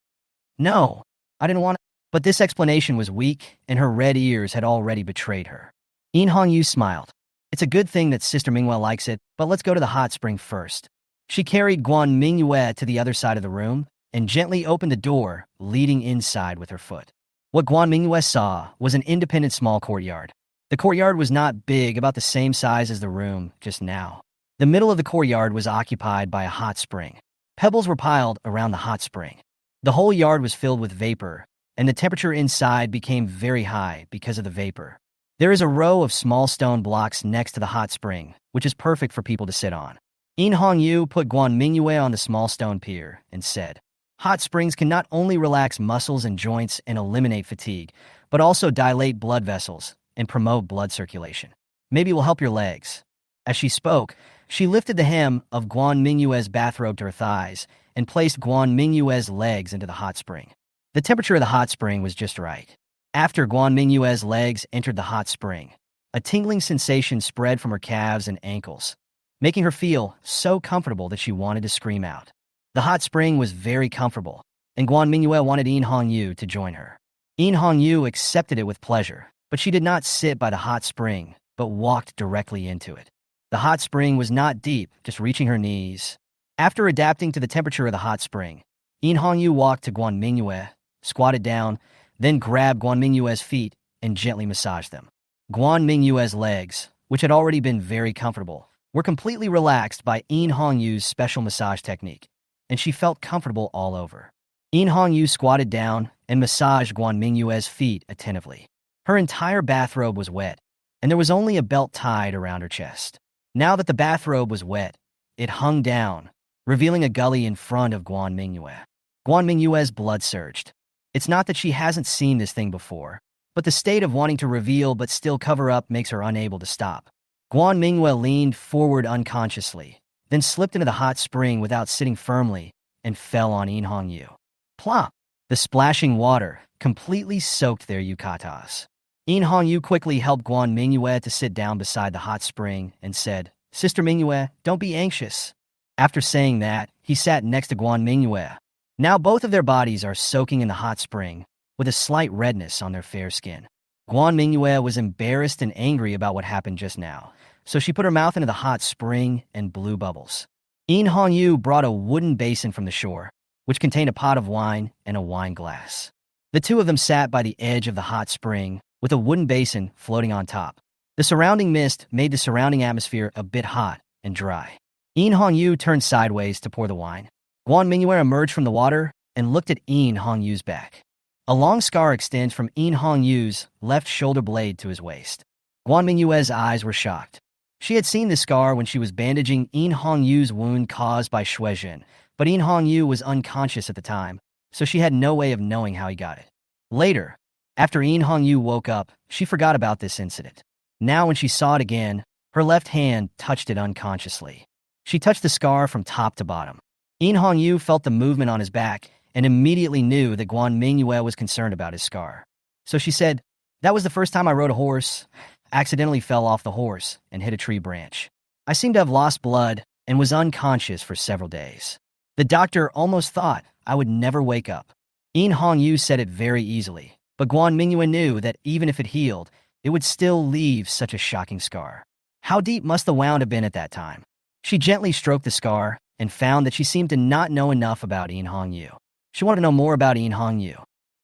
"No, I didn't want it." But this explanation was weak, and her red ears had already betrayed her. Yu smiled. "It's a good thing that Sister Mingyue likes it, but let's go to the hot spring first." She carried Guan Mingyue to the other side of the room and gently opened the door, leading inside with her foot. What Guan Mingyue saw was an independent small courtyard. The courtyard was not big, about the same size as the room just now. The middle of the courtyard was occupied by a hot spring. Pebbles were piled around the hot spring. The whole yard was filled with vapor, and the temperature inside became very high because of the vapor. There is a row of small stone blocks next to the hot spring, which is perfect for people to sit on. Yu put Guan Mingyue on the small stone pier and said, "Hot springs can not only relax muscles and joints and eliminate fatigue, but also dilate blood vessels and promote blood circulation. Maybe it will help your legs." As she spoke, she lifted the hem of Guan Mingyue's bathrobe to her thighs and placed Guan Mingyue's legs into the hot spring. The temperature of the hot spring was just right. After Guan Mingyue's legs entered the hot spring, a tingling sensation spread from her calves and ankles, making her feel so comfortable that she wanted to scream out. The hot spring was very comfortable, and Guan Mingyue wanted Yu to join her. Yu accepted it with pleasure, but she did not sit by the hot spring, but walked directly into it. The hot spring was not deep, just reaching her knees. After adapting to the temperature of the hot spring, Yu walked to Guan Mingyue, squatted down, then grabbed Guan Mingyue's feet and gently massaged them. Guan Mingyue's legs, which had already been very comfortable, were completely relaxed by Yu's special massage technique, and she felt comfortable all over. Yu squatted down and massaged Guan Mingyue's feet attentively. Her entire bathrobe was wet, and there was only a belt tied around her chest. Now that the bathrobe was wet, it hung down, revealing a gully in front of Guan Mingyue. Guan Mingyue's blood surged. It's not that she hasn't seen this thing before, but the state of wanting to reveal but still cover up makes her unable to stop. Guan Mingyue leaned forward unconsciously, then slipped into the hot spring without sitting firmly and fell on Yu. Plop! The splashing water completely soaked their yukatas. Yu quickly helped Guan Mingyue to sit down beside the hot spring and said, "Sister Mingyue, don't be anxious." After saying that, he sat next to Guan Mingyue. Now both of their bodies are soaking in the hot spring, with a slight redness on their fair skin. Guan Mingyue was embarrassed and angry about what happened just now, so she put her mouth into the hot spring and blew bubbles. Yu brought a wooden basin from the shore, which contained a pot of wine and a wine glass. The two of them sat by the edge of the hot spring, with a wooden basin floating on top. The surrounding mist made the surrounding atmosphere a bit hot and dry. Yu turned sideways to pour the wine. Guan Mingyue emerged from the water and looked at Yu's back. A long scar extends from Yu's left shoulder blade to his waist. Guan Mingyue's eyes were shocked. She had seen this scar when she was bandaging Yu's wound caused by Shuizhen, but Yu was unconscious at the time, so she had no way of knowing how he got it. Later, after Yu woke up, she forgot about this incident. Now when she saw it again, her left hand touched it unconsciously. She touched the scar from top to bottom. Yu felt the movement on his back and immediately knew that Guan Mingyue was concerned about his scar. So she said, "That was the first time I rode a horse. Accidentally fell off the horse and hit a tree branch. I seemed to have lost blood and was unconscious for several days. The doctor almost thought I would never wake up." Yu said it very easily, but Guan Mingyue knew that even if it healed, it would still leave such a shocking scar. How deep must the wound have been at that time? She gently stroked the scar and found that she seemed to not know enough about Yu. She wanted to know more about Yu.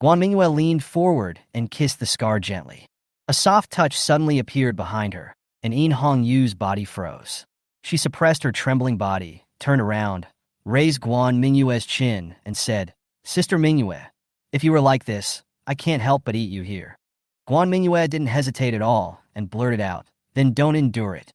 Guan Mingyue leaned forward and kissed the scar gently. A soft touch suddenly appeared behind her, and In Hongyu's body froze. She suppressed her trembling body, turned around, raised Guan Mingyue's chin, and said, "Sister Mingyue, if you were like this, I can't help but eat you here." Guan Mingyue didn't hesitate at all and blurted out, "Then don't endure it."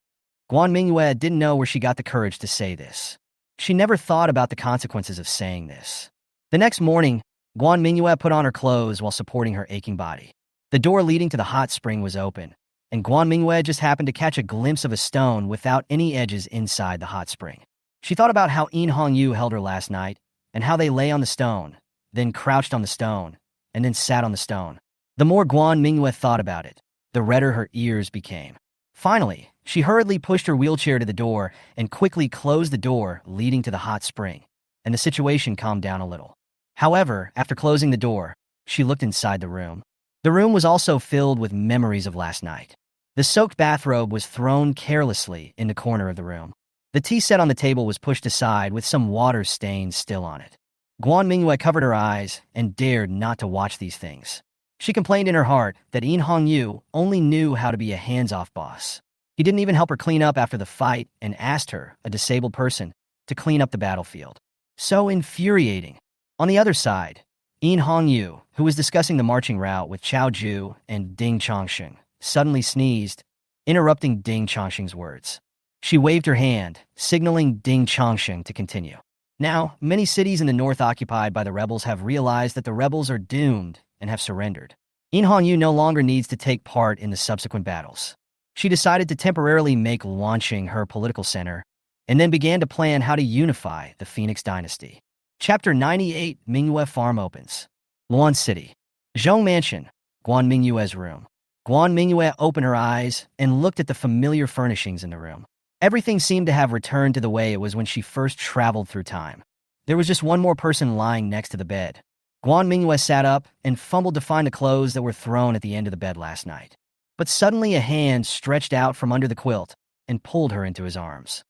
Guan Mingyue didn't know where she got the courage to say this. She never thought about the consequences of saying this. The next morning, Guan Mingyue put on her clothes while supporting her aching body. The door leading to the hot spring was open, and Guan Mingyue just happened to catch a glimpse of a stone without any edges inside the hot spring. She thought about how In Hongyu held her last night, and how they lay on the stone, then crouched on the stone, and then sat on the stone. The more Guan Mingyue thought about it, the redder her ears became. Finally, she hurriedly pushed her wheelchair to the door and quickly closed the door leading to the hot spring, and the situation calmed down a little. However, after closing the door, she looked inside the room. The room was also filled with memories of last night. The soaked bathrobe was thrown carelessly in the corner of the room. The tea set on the table was pushed aside with some water stains still on it. Guan Mingyue covered her eyes and dared not to watch these things. She complained in her heart that In Hongyu only knew how to be a hands-off boss. He didn't even help her clean up after the fight and asked her, a disabled person, to clean up the battlefield. So infuriating. On the other side, In Hongyu, who was discussing the marching route with Chao Ju and Ding Chongsheng, suddenly sneezed, interrupting Ding Chongsheng's words. She waved her hand, signaling Ding Chongsheng to continue. Now, many cities in the north occupied by the rebels have realized that the rebels are doomed and have surrendered. In Hongyu no longer needs to take part in the subsequent battles. She decided to temporarily make Luanqing her political center, and then began to plan how to unify the Phoenix dynasty. Chapter 98, Mingyue Farm opens. Luan City. Jong Mansion, Guan Mingyue's room. Guan Mingyue opened her eyes and looked at the familiar furnishings in the room. Everything seemed to have returned to the way it was when she first traveled through time. There was just one more person lying next to the bed. Guan Mingyue sat up and fumbled to find the clothes that were thrown at the end of the bed last night. But suddenly a hand stretched out from under the quilt and pulled her into his arms.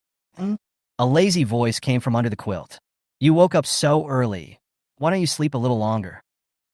A lazy voice came from under the quilt. "You woke up so early. Why don't you sleep a little longer?"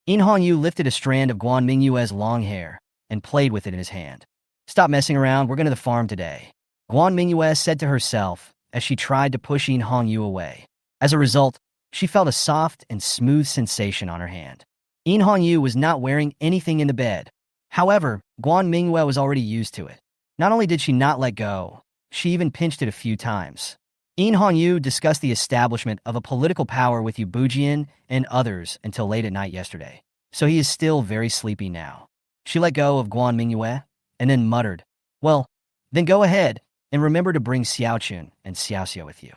In Hongyu lifted a strand of Guan Mingyue's long hair and played with it in his hand. "Stop messing around, we're going to the farm today," Guan Mingyue said to herself as she tried to push In Hongyu away. As a result, she felt a soft and smooth sensation on her hand. In Hongyu was not wearing anything in the bed. However, Guan Mingyue was already used to it. Not only did she not let go, she even pinched it a few times. In Hongyu discussed the establishment of a political power with Yu Bujian and others until late at night yesterday, so he is still very sleepy now. She let go of Guan Mingyue and then muttered, "Well, then go ahead and remember to bring Xiaochun and Xiaoxiao with you."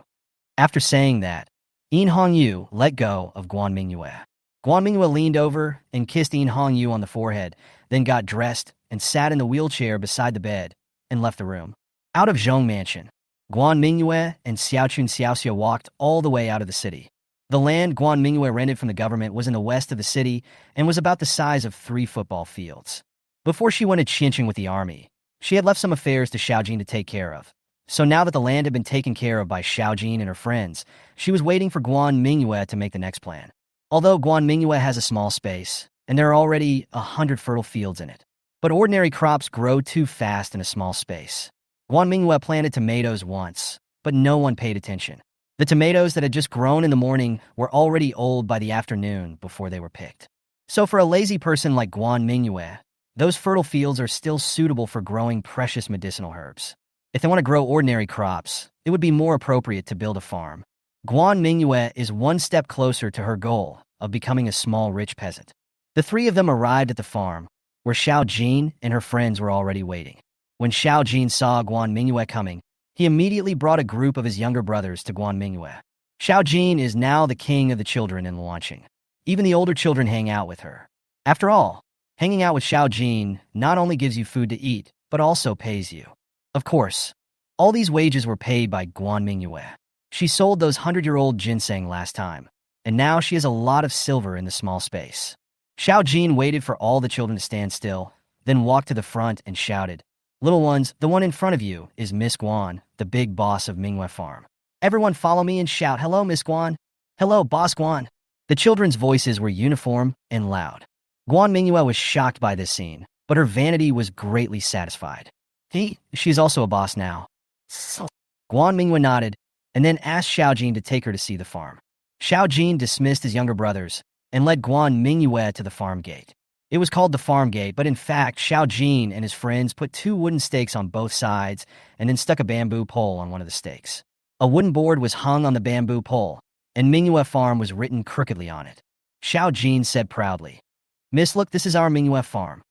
After saying that, In Hongyu let go of Guan Mingyue. Guan Mingyue leaned over and kissed In Hongyu on the forehead, then got dressed and sat in the wheelchair beside the bed and left the room. Out of Zhong Mansion, Guan Mingyue and Xiaochun Xiaoxiao walked all the way out of the city. The land Guan Mingyue rented from the government was in the west of the city and was about the size of 3 football fields. Before she went to Xinjiang with the army, she had left some affairs to Xiaojin to take care of. So now that the land had been taken care of by Xiaojin and her friends, she was waiting for Guan Mingyue to make the next plan. Although Guan Mingyue has a small space, and there are already 100 fertile fields in it, but ordinary crops grow too fast in a small space. Guan Mingyue planted tomatoes once, but no one paid attention. The tomatoes that had just grown in the morning were already old by the afternoon before they were picked. So for a lazy person like Guan Mingyue, those fertile fields are still suitable for growing precious medicinal herbs. If they want to grow ordinary crops, it would be more appropriate to build a farm. Guan Mingyue is one step closer to her goal of becoming a small rich peasant. The 3 of them arrived at the farm, where Xiaojin and her friends were already waiting. When Xiaojin saw Guan Mingyue coming, he immediately brought a group of his younger brothers to Guan Mingyue. Xiaojin is now the king of the children in Luanqing. Even the older children hang out with her. After all, hanging out with Xiaojin not only gives you food to eat, but also pays you. Of course, all these wages were paid by Guan Mingyue. She sold those 100-year-old ginseng last time, and now she has a lot of silver in the small space. Xiaojin waited for all the children to stand still, then walked to the front and shouted, "Little ones, the one in front of you is Miss Guan, the big boss of Mingyue Farm. Everyone follow me and shout, 'Hello, Miss Guan.' 'Hello, Boss Guan.'" The children's voices were uniform and loud. Guan Mingyue was shocked by this scene, but her vanity was greatly satisfied. She's also a boss now. So Guan Mingyue nodded, and then asked Xiaojin to take her to see the farm. Xiaojin dismissed his younger brothers and led Guan Mingyue to the farm gate. It was called the farm gate, but in fact, Xiaojin and his friends put 2 wooden stakes on both sides and then stuck a bamboo pole on one of the stakes. A wooden board was hung on the bamboo pole, and Mingyue Farm was written crookedly on it. Xiaojin said proudly, "Miss, look, this is our Mingyue Farm."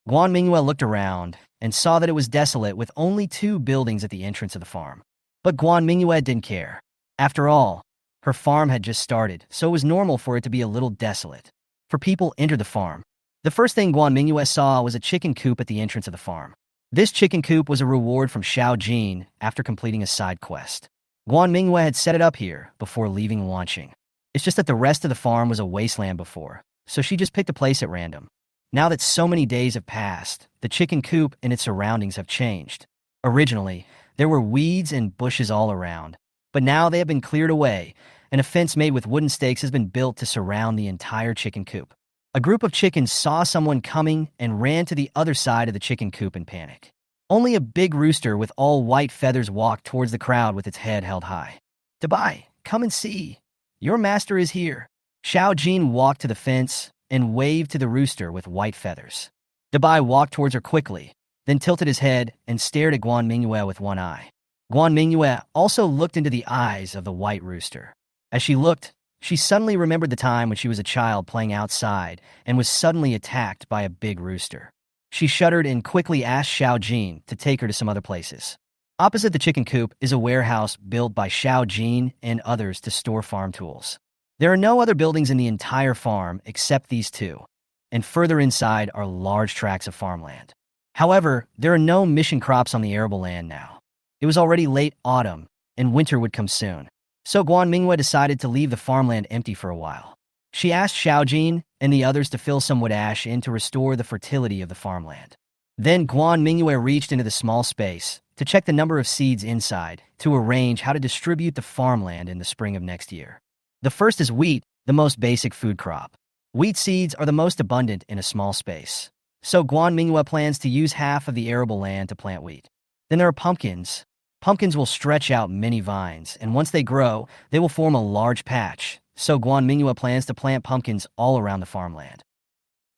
Guan Mingyue looked around and saw that it was desolate with only 2 buildings at the entrance of the farm. But Guan Mingyue didn't care. After all, her farm had just started, so it was normal for it to be a little desolate. For people entered the farm. The first thing Guan Mingyue saw was a chicken coop at the entrance of the farm. This chicken coop was a reward from Xiaojin after completing a side quest. Guan Mingyue had set it up here before leaving launching. It's just that the rest of the farm was a wasteland before, so she just picked a place at random. Now that so many days have passed, the chicken coop and its surroundings have changed. Originally, there were weeds and bushes all around, but now they have been cleared away, and a fence made with wooden stakes has been built to surround the entire chicken coop. A group of chickens saw someone coming and ran to the other side of the chicken coop in panic. Only a big rooster with all white feathers walked towards the crowd with its head held high. "Dabai, come and see. Your master is here." Xiaojin walked to the fence and waved to the rooster with white feathers. Dabai walked towards her quickly, then tilted his head and stared at Guan Mingyue with one eye. Guan Mingyue also looked into the eyes of the white rooster. As she looked, she suddenly remembered the time when she was a child playing outside and was suddenly attacked by a big rooster. She shuddered and quickly asked Xiaojin to take her to some other places. Opposite the chicken coop is a warehouse built by Xiaojin and others to store farm tools. There are no other buildings in the entire farm except these 2, and further inside are large tracts of farmland. However, there are no mission crops on the arable land now. It was already late autumn, and winter would come soon. So Guan Mingyue decided to leave the farmland empty for a while. She asked Xiaojin and the others to fill some wood ash in to restore the fertility of the farmland. Then Guan Mingyue reached into the small space to check the number of seeds inside to arrange how to distribute the farmland in the spring of next year. The first is wheat, the most basic food crop. Wheat seeds are the most abundant in a small space. So Guan Mingyue plans to use half of the arable land to plant wheat. Then there are pumpkins. Pumpkins will stretch out many vines, and once they grow, they will form a large patch. So Guan Mingyue plans to plant pumpkins all around the farmland.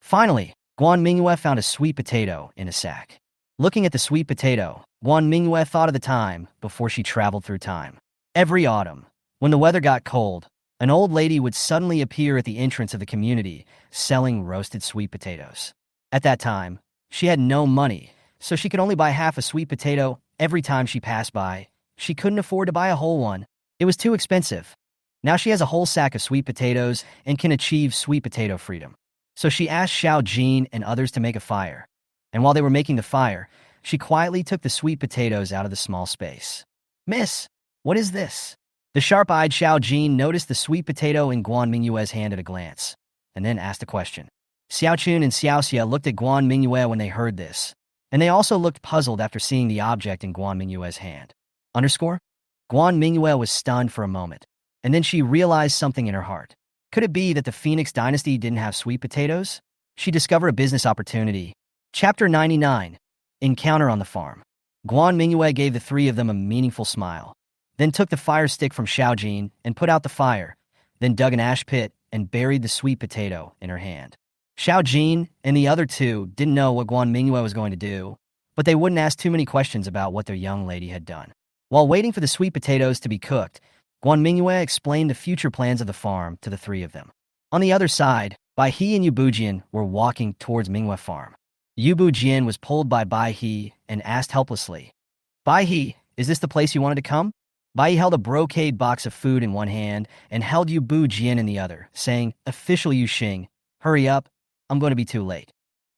Finally, Guan Mingyue found a sweet potato in a sack. Looking at the sweet potato, Guan Mingyue thought of the time before she traveled through time. Every autumn, when the weather got cold, an old lady would suddenly appear at the entrance of the community selling roasted sweet potatoes. At that time, she had no money, so she could only buy half a sweet potato every time she passed by. She couldn't afford to buy a whole one. It was too expensive. Now she has a whole sack of sweet potatoes and can achieve sweet potato freedom. So she asked Xiaojin and others to make a fire. And while they were making the fire, she quietly took the sweet potatoes out of the small space. "Miss, what is this?" The sharp-eyed Xiaojin noticed the sweet potato in Guan Mingyue's hand at a glance, and then asked a question. Xiaochun and Xiaoxia looked at Guan Mingyue when they heard this, and they also looked puzzled after seeing the object in Guan Mingyue's hand. Guan Mingyue was stunned for a moment, and then she realized something in her heart. Could it be that the Phoenix dynasty didn't have sweet potatoes? She discovered a business opportunity. Chapter 99, Encounter on the Farm. Guan Mingyue gave the 3 of them a meaningful smile, then took the fire stick from Xiaojin and put out the fire, then dug an ash pit and buried the sweet potato in her hand. Xiaojin and the other 2 didn't know what Guan Mingyue was going to do, but they wouldn't ask too many questions about what their young lady had done. While waiting for the sweet potatoes to be cooked, Guan Mingyue explained the future plans of the farm to the 3 of them. On the other side, Bai He and Yu Bujian were walking towards Mingyue Farm. Yu Bujian was pulled by Bai He and asked helplessly, "Bai He, is this the place you wanted to come?" Bai He held a brocade box of food in one hand and held Yu Bujian in the other, saying, "Official Yu Xing, hurry up, I'm going to be too late."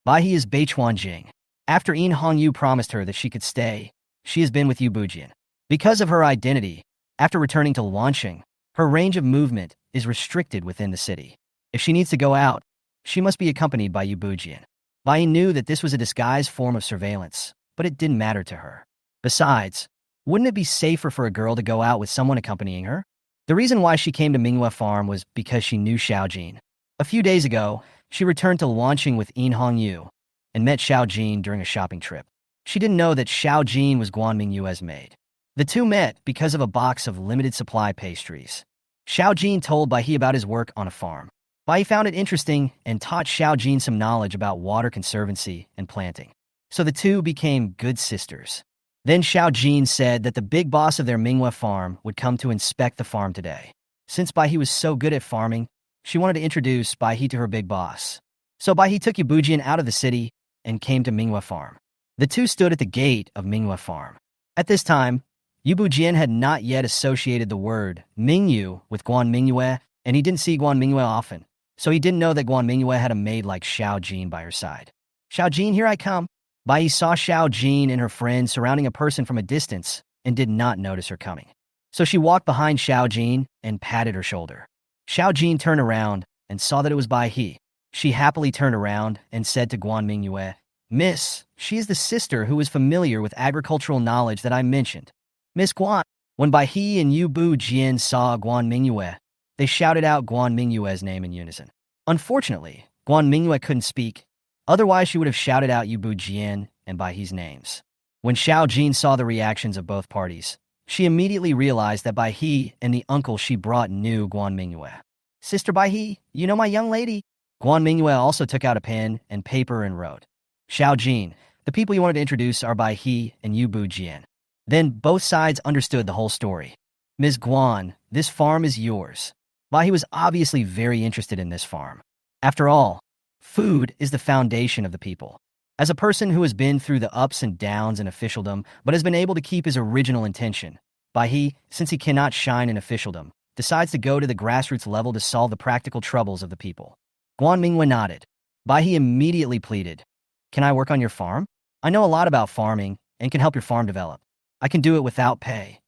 Bai He is Beichuan Jing. After Yin Hongyu promised her that she could stay, she has been with Yu Bujian. Because of her identity, after returning to Luanxing, her range of movement is restricted within the city. If she needs to go out, she must be accompanied by Yu Bujian. Bai knew that this was a disguised form of surveillance, but it didn't matter to her. Besides, wouldn't it be safer for a girl to go out with someone accompanying her? The reason why she came to Mingyue Farm was because she knew Xiaojin. A few days ago, She returned to Luanqing with Yu and met Xiao Jin during a shopping trip. She didn't know that Xiao Jin was Guan Mingyue's maid. The two met because of a box of limited supply pastries. Xiao Jin told Bai He about his work on a farm. Bai He found it interesting and taught Xiao Jin some knowledge about water conservancy and planting. So the two became good sisters. Then Xiao Jin said that the big boss of their Mingyue farm would come to inspect the farm today. Since Bai He was so good at farming, she wanted to introduce Bai He to her big boss. So Bai He took Yu Bujian out of the city and came to Mingyue farm. The two stood at the gate of Mingyue farm. At this time, Yu Bujian had not yet associated the word Mingyue with Guan Mingyue, and he didn't see Guan Mingyue often, so he didn't know that Guan Mingyue had a maid like Xiao Jin by her side. Xiao Jin, here I come. Bai He saw Xiao Jin and her friend surrounding a person from a distance and did not notice her coming. So she walked behind Xiao Jin and patted her shoulder. Xiao Jin turned around and saw that it was Bai He. She happily turned around and said to Guan Mingyue, "Miss, she is the sister who is familiar with agricultural knowledge that I mentioned. Miss Guan." When Bai He and Yu Bujian saw Guan Mingyue, they shouted out Guan Mingyue's name in unison. Unfortunately, Guan Mingyue couldn't speak. Otherwise, she would have shouted out Yu Bujian and Bai He's names. When Xiao Jin saw the reactions of both parties, she immediately realized that Bai He and the uncle she brought knew Guan Mingyue. "Sister Bai He, you know my young lady?" Guan Mingyue also took out a pen and paper and wrote, "Xiao Jin, the people you wanted to introduce are Bai He and Yu Bujian." Then both sides understood the whole story. "Ms. Guan, this farm is yours." Bai He was obviously very interested in this farm. After all, food is the foundation of the people. As a person who has been through the ups and downs in officialdom but has been able to keep his original intention, Bai He, since he cannot shine in officialdom, decides to go to the grassroots level to solve the practical troubles of the people. Guan Mingyue nodded. Bai He immediately pleaded, "Can I work on your farm? I know a lot about farming and can help your farm develop. I can do it without pay."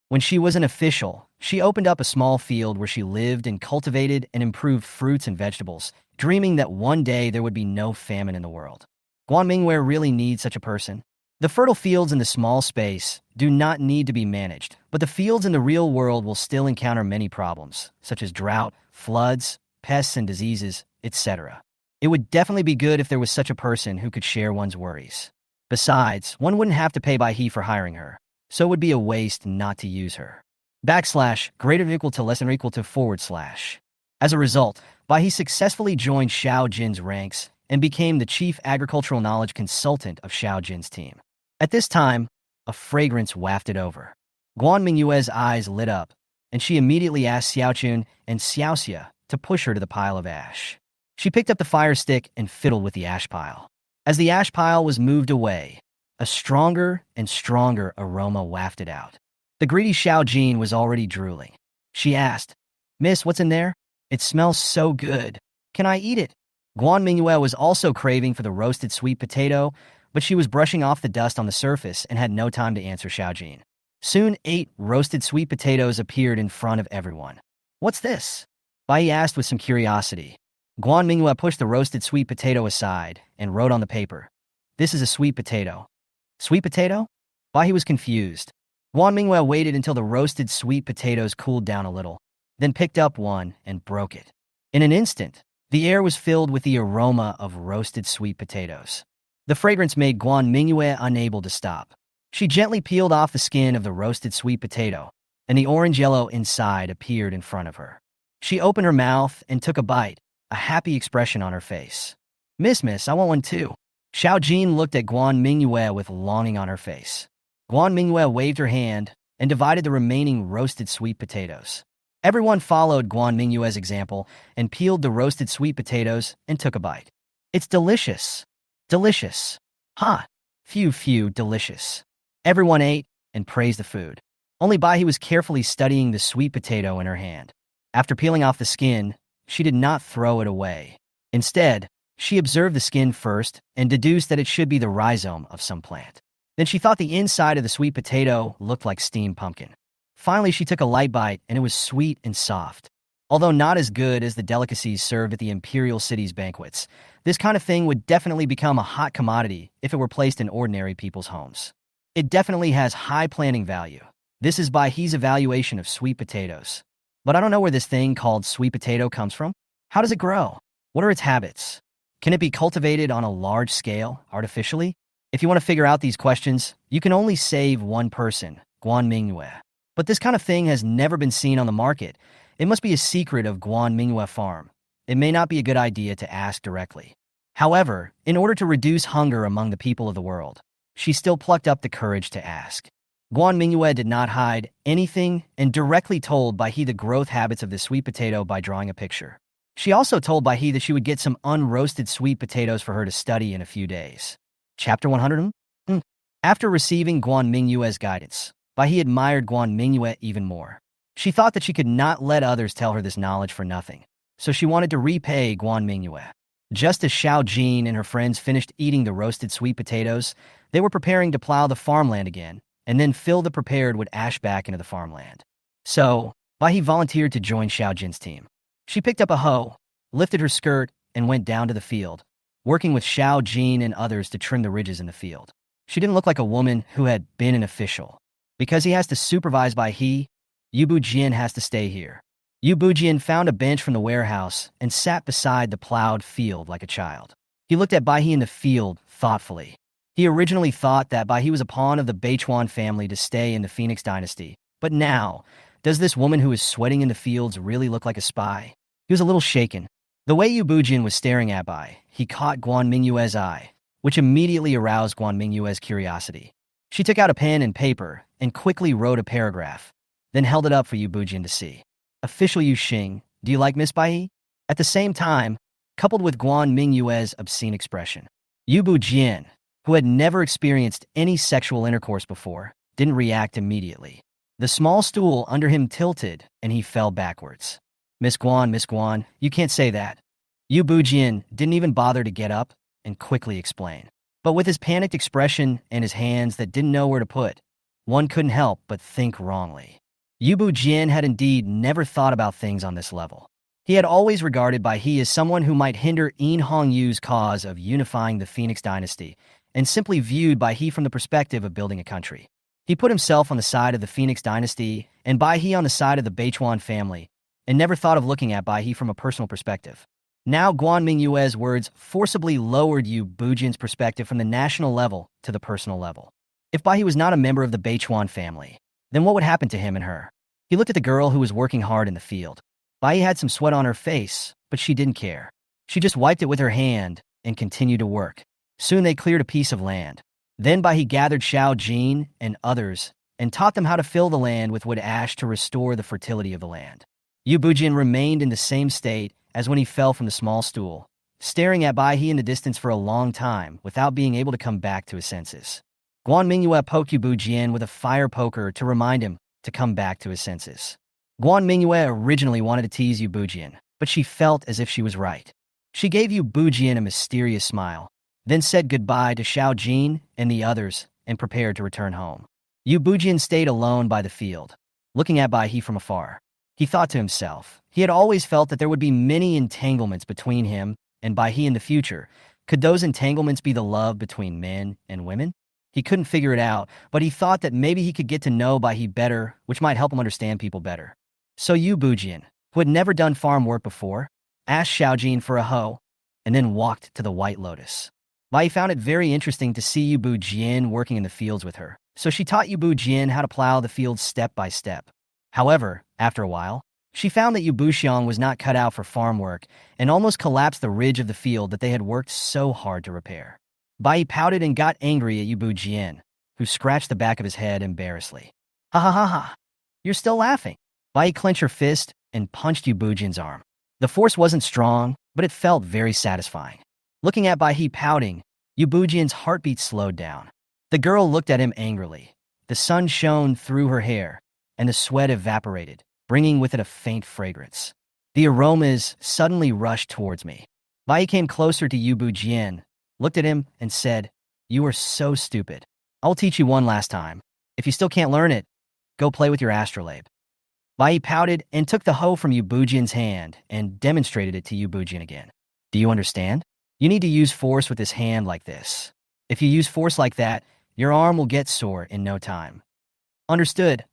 When she was an official, she opened up a small field where she lived and cultivated and improved fruits and vegetables, dreaming that one day there would be no famine in the world. Guan Mingyue really needs such a person. The fertile fields in the small space do not need to be managed, but the fields in the real world will still encounter many problems, such as drought, floods, pests and diseases, etc. It would definitely be good if there was such a person who could share one's worries. Besides, one wouldn't have to pay Bai He for hiring her, so it would be a waste not to use her. \greater than equal to less than or equal to /. As a result, Bai He successfully joined Xiao Jin's ranks and became the chief agricultural knowledge consultant of Xiao Jin's team. At this time, a fragrance wafted over. Guan Mingyue's eyes lit up, and she immediately asked Xiaochun and Xiaoxia to push her to the pile of ash. She picked up the fire stick and fiddled with the ash pile. As the ash pile was moved away, a stronger and stronger aroma wafted out. The greedy Xiao Jin was already drooling. She asked, "Miss, what's in there? It smells so good. Can I eat it?" Guan Mingyue was also craving for the roasted sweet potato, but she was brushing off the dust on the surface and had no time to answer Xiao Jin. Soon 8 roasted sweet potatoes appeared in front of everyone. "What's this?" Bai He asked with some curiosity. Guan Mingyue pushed the roasted sweet potato aside and wrote on the paper, "This is a sweet potato." "Sweet potato?" Bai He was confused. Guan Mingyue waited until the roasted sweet potatoes cooled down a little, then picked up one and broke it. In an instant, the air was filled with the aroma of roasted sweet potatoes. The fragrance made Guan Mingyue unable to stop. She gently peeled off the skin of the roasted sweet potato, and the orange-yellow inside appeared in front of her. She opened her mouth and took a bite, a happy expression on her face. Miss, I want one too." Xiao Jin looked at Guan Mingyue with longing on her face. Guan Mingyue waved her hand and divided the remaining roasted sweet potatoes. Everyone followed Guan Mingyue's example and peeled the roasted sweet potatoes and took a bite. "It's delicious. Delicious. Ha! Phew, delicious." Everyone ate and praised the food. Only Bai He was carefully studying the sweet potato in her hand. After peeling off the skin, she did not throw it away. Instead, she observed the skin first and deduced that it should be the rhizome of some plant. Then she thought the inside of the sweet potato looked like steamed pumpkin. Finally, she took a light bite, and it was sweet and soft. Although not as good as the delicacies served at the imperial city's banquets, this kind of thing would definitely become a hot commodity if it were placed in ordinary people's homes. It definitely has high planning value. This is Bai He's evaluation of sweet potatoes. But I don't know where this thing called sweet potato comes from. How does it grow? What are its habits? Can it be cultivated on a large scale, artificially? If you want to figure out these questions, you can only save one person, Guan Mingyue. But this kind of thing has never been seen on the market. It must be a secret of Guan Mingyue Farm. It may not be a good idea to ask directly. However, in order to reduce hunger among the people of the world, she still plucked up the courage to ask. Guan Mingyue did not hide anything and directly told Bai He the growth habits of the sweet potato by drawing a picture. She also told Bai He that she would get some unroasted sweet potatoes for her to study in a few days. Chapter 100. After receiving Guan Mingyue's guidance, Bai He admired Guan Mingyue even more. She thought that she could not let others tell her this knowledge for nothing, so she wanted to repay Guan Mingyue. Just as Xiao Jin and her friends finished eating the roasted sweet potatoes, they were preparing to plow the farmland again, and then fill the prepared wood ash back into the farmland. So, Bai He volunteered to join Xiao Jin's team. She picked up a hoe, lifted her skirt, and went down to the field, working with Xiao Jin and others to trim the ridges in the field. She didn't look like a woman who had been an official. Because he has to supervise Bai He, Yu Bujian has to stay here. Yu Bujian found a bench from the warehouse and sat beside the plowed field like a child. He looked at Bai He in the field thoughtfully. He originally thought that Bai He was a pawn of the Beichuan family to stay in the Phoenix dynasty, but now, does this woman who is sweating in the fields really look like a spy? He was a little shaken. The way Yu Bujian was staring at Bai, he caught Guan Mingyue's eye, which immediately aroused Guan Mingyue's curiosity. She took out a pen and paper and quickly wrote a paragraph, then held it up for Yu Bujian to see. Official Yu Xing, do you like Miss Bai He? At the same time, coupled with Guan Mingyue's obscene expression, Yu Bujian, who had never experienced any sexual intercourse before, didn't react immediately. The small stool under him tilted, and he fell backwards. Miss Guan, you can't say that. Yu Bujian didn't even bother to get up and quickly explain. But with his panicked expression and his hands that didn't know where to put, one couldn't help but think wrongly. Yu Bujian had indeed never thought about things on this level. He had always regarded Bai He as someone who might hinder Yin Hongyu's cause of unifying the Phoenix dynasty, and simply viewed Bai He from the perspective of building a country. He put himself on the side of the Phoenix dynasty and Bai He on the side of the Beichuan family, and never thought of looking at Bai He from a personal perspective. Now Guan Mingyue's words forcibly lowered Yu Bujian's perspective from the national level to the personal level. If Bai He was not a member of the Beichuan family, then what would happen to him and her? He looked at the girl who was working hard in the field. Bai He had some sweat on her face, but she didn't care. She just wiped it with her hand and continued to work. Soon they cleared a piece of land. Then Bai He gathered Xiao Jin and others and taught them how to fill the land with wood ash to restore the fertility of the land. Yu Bujian remained in the same state as when he fell from the small stool, staring at Bai He in the distance for a long time without being able to come back to his senses. Guan Mingyue poked Yu Bujian with a fire poker to remind him to come back to his senses. Guan Mingyue originally wanted to tease Yu Bujian, but she felt as if she was right. She gave Yu Bujian a mysterious smile, then said goodbye to Xiao Jin and the others and prepared to return home. Yu Bujian stayed alone by the field, looking at Bai He from afar. He thought to himself, he had always felt that there would be many entanglements between him and Bai He in the future. Could those entanglements be the love between men and women? He couldn't figure it out, but he thought that maybe he could get to know Bai He better, which might help him understand people better. So Yu Bujian, who had never done farm work before, asked Xiao Jin for a hoe, and then walked to the White Lotus. Bai He found it very interesting to see Yu Bujian working in the fields with her, so she taught Yu Bujian how to plow the fields step by step. However, after a while, she found that Yu Buxiang was not cut out for farm work and almost collapsed the ridge of the field that they had worked so hard to repair. Bai He pouted and got angry at Yu Bujian, who scratched the back of his head embarrassedly. Ha ha ha ha! You're still laughing. Bai He clenched her fist and punched Yu Bujian's arm. The force wasn't strong, but it felt very satisfying. Looking at Bai He pouting, Yu Bujian's heartbeat slowed down. The girl looked at him angrily. The sun shone through her hair, and the sweat evaporated, bringing with it a faint fragrance. The aromas suddenly rushed towards me. Bai He came closer to Yu Bujian, looked at him, and said, "You are so stupid. I'll teach you one last time. If you still can't learn it, go play with your astrolabe." Bai He pouted and took the hoe from Yu Bujian's hand and demonstrated it to Yu Bujian again. "Do you understand? You need to use force with this hand like this. If you use force like that, your arm will get sore in no time." Understood.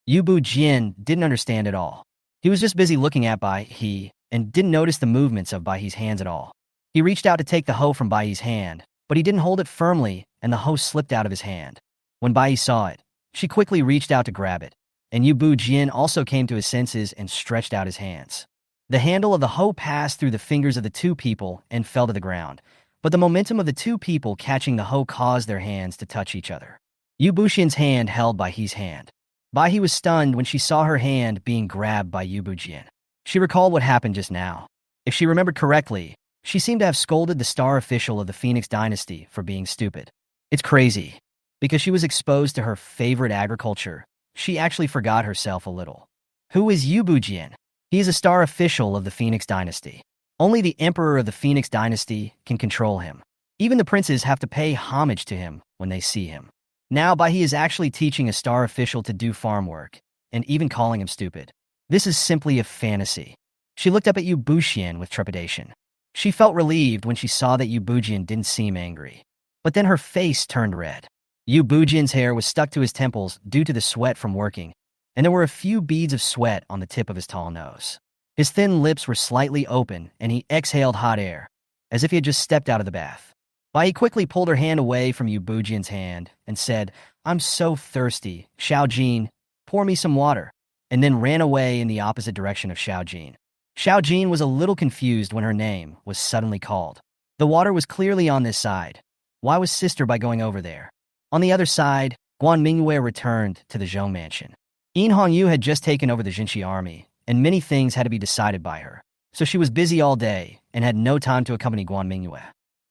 Yu Bujian didn't understand at all. He was just busy looking at Bai He and didn't notice the movements of Baihe's hands at all. He reached out to take the hoe from Baihe's hand, but he didn't hold it firmly, and the hoe slipped out of his hand. When Baihe saw it, she quickly reached out to grab it, and Yu Jian also came to his senses and stretched out his hands. The handle of the hoe passed through the fingers of the two people and fell to the ground, but the momentum of the two people catching the hoe caused their hands to touch each other. Yu Xian's hand held Baihe's hand. Baihe was stunned when she saw her hand being grabbed by Yu Jian. She recalled what happened just now. If she remembered correctly, she seemed to have scolded the star official of the Phoenix dynasty for being stupid. It's crazy. Because she was exposed to her favorite agriculture, she actually forgot herself a little. Who is Yu Jian? He is a star official of the Phoenix dynasty. Only the emperor of the Phoenix dynasty can control him. Even the princes have to pay homage to him when they see him. Now Baihe is actually teaching a star official to do farm work, and even calling him stupid. This is simply a fantasy. She looked up at Yu Xian with trepidation. She felt relieved when she saw that Yu Jian didn't seem angry. But then her face turned red. Yu Jian's hair was stuck to his temples due to the sweat from working, and there were a few beads of sweat on the tip of his tall nose. His thin lips were slightly open, and he exhaled hot air, as if he had just stepped out of the bath. Baihe quickly pulled her hand away from Yu Jian's hand and said, "I'm so thirsty. Xiao Jin, pour me some water," and then ran away in the opposite direction of Xiao Jin. Xiao Jin was a little confused when her name was suddenly called. The water was clearly on this side. Why was Sister Bai going over there? On the other side, Guan Mingyue returned to the Jong mansion. Yu had just taken over the Jinshi army, and many things had to be decided by her, so she was busy all day and had no time to accompany Guan Mingyue.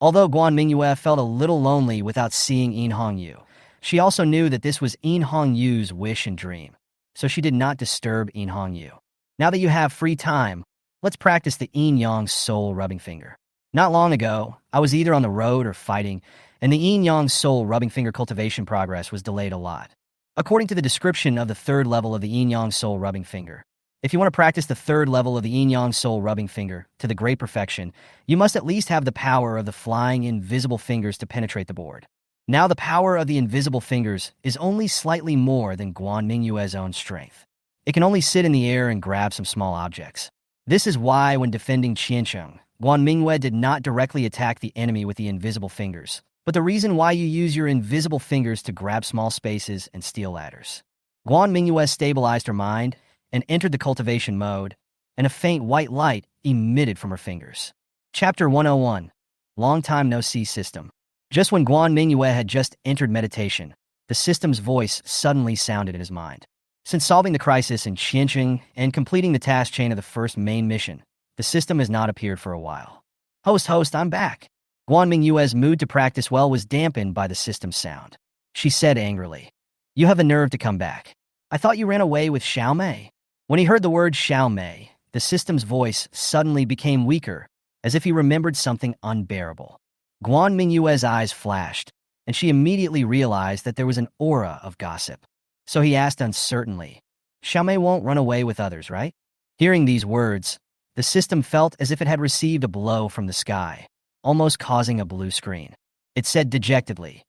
Although Guan Mingyue felt a little lonely without seeing Yu, she also knew that this was Yu's wish and dream, so she did not disturb Yu. Now that you have free time, let's practice the Yin-Yang soul rubbing finger. Not long ago, I was either on the road or fighting, and the Yin-Yang soul rubbing finger cultivation progress was delayed a lot. According to the description of the third level of the Yin-Yang soul rubbing finger, if you want to practice the third level of the Yin-Yang soul rubbing finger to the great perfection, you must at least have the power of the flying invisible fingers to penetrate the board. Now the power of the invisible fingers is only slightly more than Guan Mingyue's own strength. It can only sit in the air and grab some small objects. This is why when defending Qiancheng, Guan Mingyue did not directly attack the enemy with the invisible fingers, but the reason why you use your invisible fingers to grab small spaces and steal ladders. Guan Mingyue stabilized her mind and entered the cultivation mode, and a faint white light emitted from her fingers. Chapter 101, Long Time No See System. Just when Guan Mingyue had just entered meditation, the system's voice suddenly sounded in his mind. Since solving the crisis in Qiancheng and completing the task chain of the first main mission, the system has not appeared for a while. Host, I'm back. Guan Mingyue's mood to practice well was dampened by the system's sound. She said angrily, "You have the nerve to come back. I thought you ran away with Xiao Mei." When he heard the word Xiao Mei, the system's voice suddenly became weaker, as if he remembered something unbearable. Guan Mingyue's eyes flashed, and she immediately realized that there was an aura of gossip. So he asked uncertainly, "Xiao Mei won't run away with others, right?" Hearing these words, the system felt as if it had received a blow from the sky, almost causing a blue screen. It said dejectedly,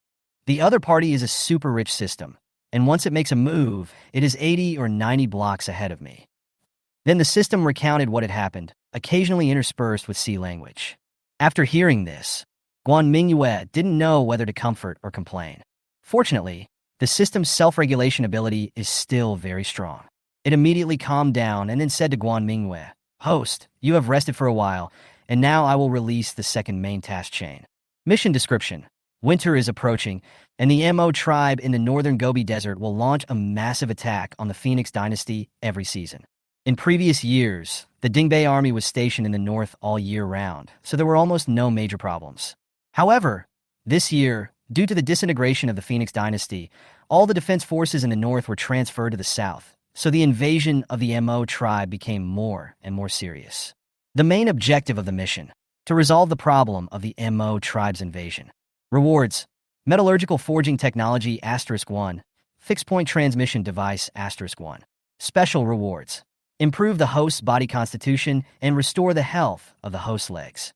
"The other party is a super rich system, and once it makes a move, it is 80 or 90 blocks ahead of me." Then the system recounted what had happened, occasionally interspersed with sea language. After hearing this, Guan Mingyue didn't know whether to comfort or complain. Fortunately, the system's self-regulation ability is still very strong. It immediately calmed down and then said to Guan Mingyue, "Host, you have rested for a while, and now I will release the second main task chain." Mission description: Winter is approaching, and the Mo tribe in the northern Gobi Desert will launch a massive attack on the Phoenix dynasty every season. In previous years, the Dingbei army was stationed in the north all year round, so there were almost no major problems. However, this year, due to the disintegration of the Phoenix dynasty, all the defense forces in the north were transferred to the south, so the invasion of the Mo tribe became more and more serious. The main objective of the mission: to resolve the problem of the Mo tribe's invasion. Rewards: Metallurgical Forging Technology *1, Fixed Point Transmission Device *1. Special rewards: Improve the host's body constitution and restore the health of the host's legs.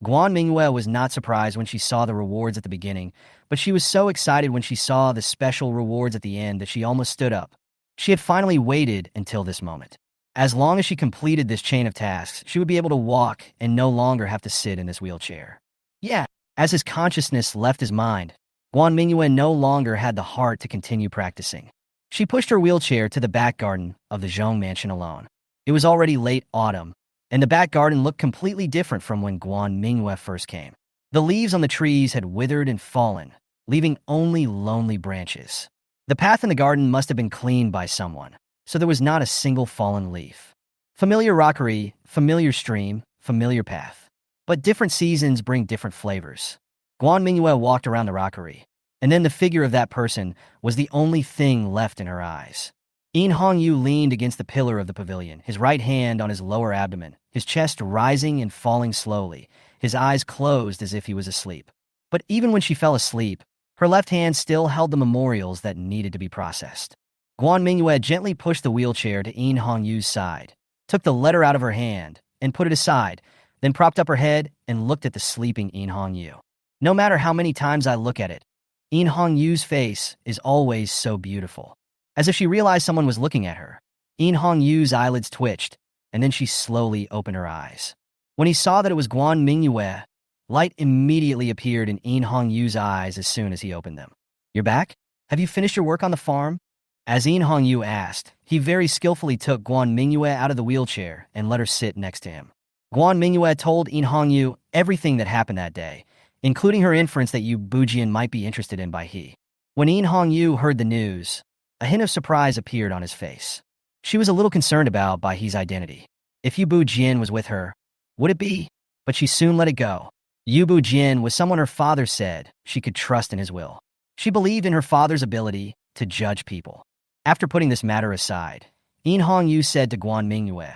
Guan Mingyue was not surprised when she saw the rewards at the beginning, but she was so excited when she saw the special rewards at the end that she almost stood up. She had finally waited until this moment. As long as she completed this chain of tasks, she would be able to walk and no longer have to sit in this wheelchair. Yeah, as his consciousness left his mind, Guan Mingyue no longer had the heart to continue practicing. She pushed her wheelchair to the back garden of the Jong mansion alone. It was already late autumn, and the back garden looked completely different from when Guan Mingyue first came. The leaves on the trees had withered and fallen, leaving only lonely branches. The path in the garden must have been cleaned by someone, so there was not a single fallen leaf. Familiar rockery, familiar stream, familiar path. But different seasons bring different flavors. Guan Mingyue walked around the rockery, and then the figure of that person was the only thing left in her eyes. Hongyu leaned against the pillar of the pavilion, his right hand on his lower abdomen, his chest rising and falling slowly, his eyes closed as if he was asleep. But even when she fell asleep, her left hand still held the memorials that needed to be processed. Guan Mingyue gently pushed the wheelchair to Hongyu's side, took the letter out of her hand, and put it aside, then propped up her head and looked at the sleeping Hongyu. No matter how many times I look at it, Hongyu's face is always so beautiful. As if she realized someone was looking at her, Hongyu's eyelids twitched, and then she slowly opened her eyes. When he saw that it was Guan Mingyue, light immediately appeared in Hongyu's eyes as soon as he opened them. "You're back? Have you finished your work on the farm?" As Hongyu asked, he very skillfully took Guan Mingyue out of the wheelchair and let her sit next to him. Guan Mingyue told Hongyu everything that happened that day, including her inference that Yu Bujian might be interested in by he. When Hongyu heard the news, a hint of surprise appeared on his face. She was a little concerned about Bai He's identity. If Yu Bujian was with her, would it be? But she soon let it go. Yu Bujian was someone her father said she could trust in his will. She believed in her father's ability to judge people. After putting this matter aside, Hongyu said to Guan Mingyue,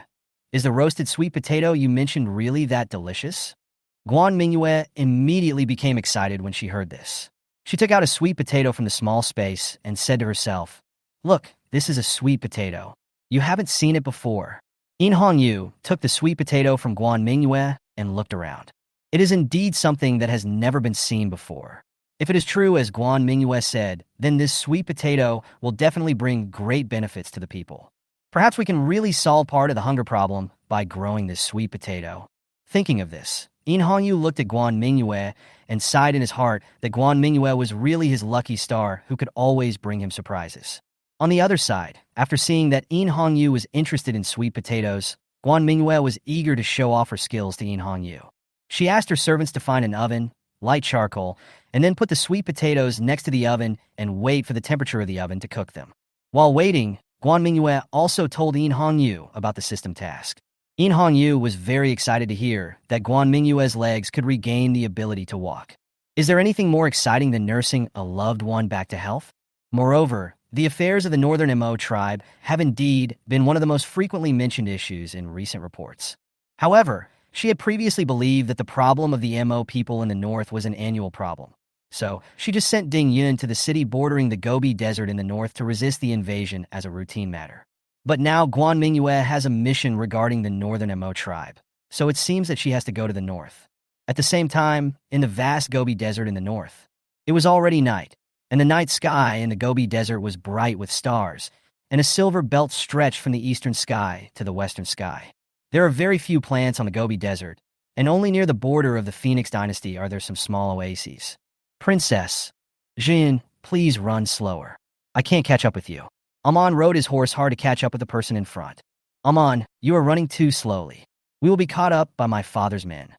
"Is the roasted sweet potato you mentioned really that delicious?" Guan Mingyue immediately became excited when she heard this. She took out a sweet potato from the small space and said to herself, "Look, this is a sweet potato. You haven't seen it before." Hongyu took the sweet potato from Guan Mingyue and looked around. It is indeed something that has never been seen before. If it is true as Guan Mingyue said, then this sweet potato will definitely bring great benefits to the people. Perhaps we can really solve part of the hunger problem by growing this sweet potato. Thinking of this, Hongyu looked at Guan Mingyue and sighed in his heart that Guan Mingyue was really his lucky star who could always bring him surprises. On the other side, after seeing that Hongyu was interested in sweet potatoes, Guan Mingyue was eager to show off her skills to Hongyu. She asked her servants to find an oven, light charcoal, and then put the sweet potatoes next to the oven and wait for the temperature of the oven to cook them. While waiting, Guan Mingyue also told Hongyu about the system task. Hongyu was very excited to hear that Guan Mingyue's legs could regain the ability to walk. Is there anything more exciting than nursing a loved one back to health? Moreover, the affairs of the Northern Mo tribe have indeed been one of the most frequently mentioned issues in recent reports. However, she had previously believed that the problem of the Mo people in the north was an annual problem. So, she just sent Ding Yun to the city bordering the Gobi Desert in the north to resist the invasion as a routine matter. But now Guan Mingyue has a mission regarding the Northern Mo tribe, so it seems that she has to go to the north. At the same time, in the vast Gobi Desert in the north, it was already night, and the night sky in the Gobi Desert was bright with stars, and a silver belt stretched from the eastern sky to the western sky. There are very few plants on the Gobi Desert, and only near the border of the Phoenix dynasty are there some small oases. "Princess, Jin, please run slower. I can't catch up with you." Amon rode his horse hard to catch up with the person in front. "Amon, you are running too slowly. We will be caught up by my father's men."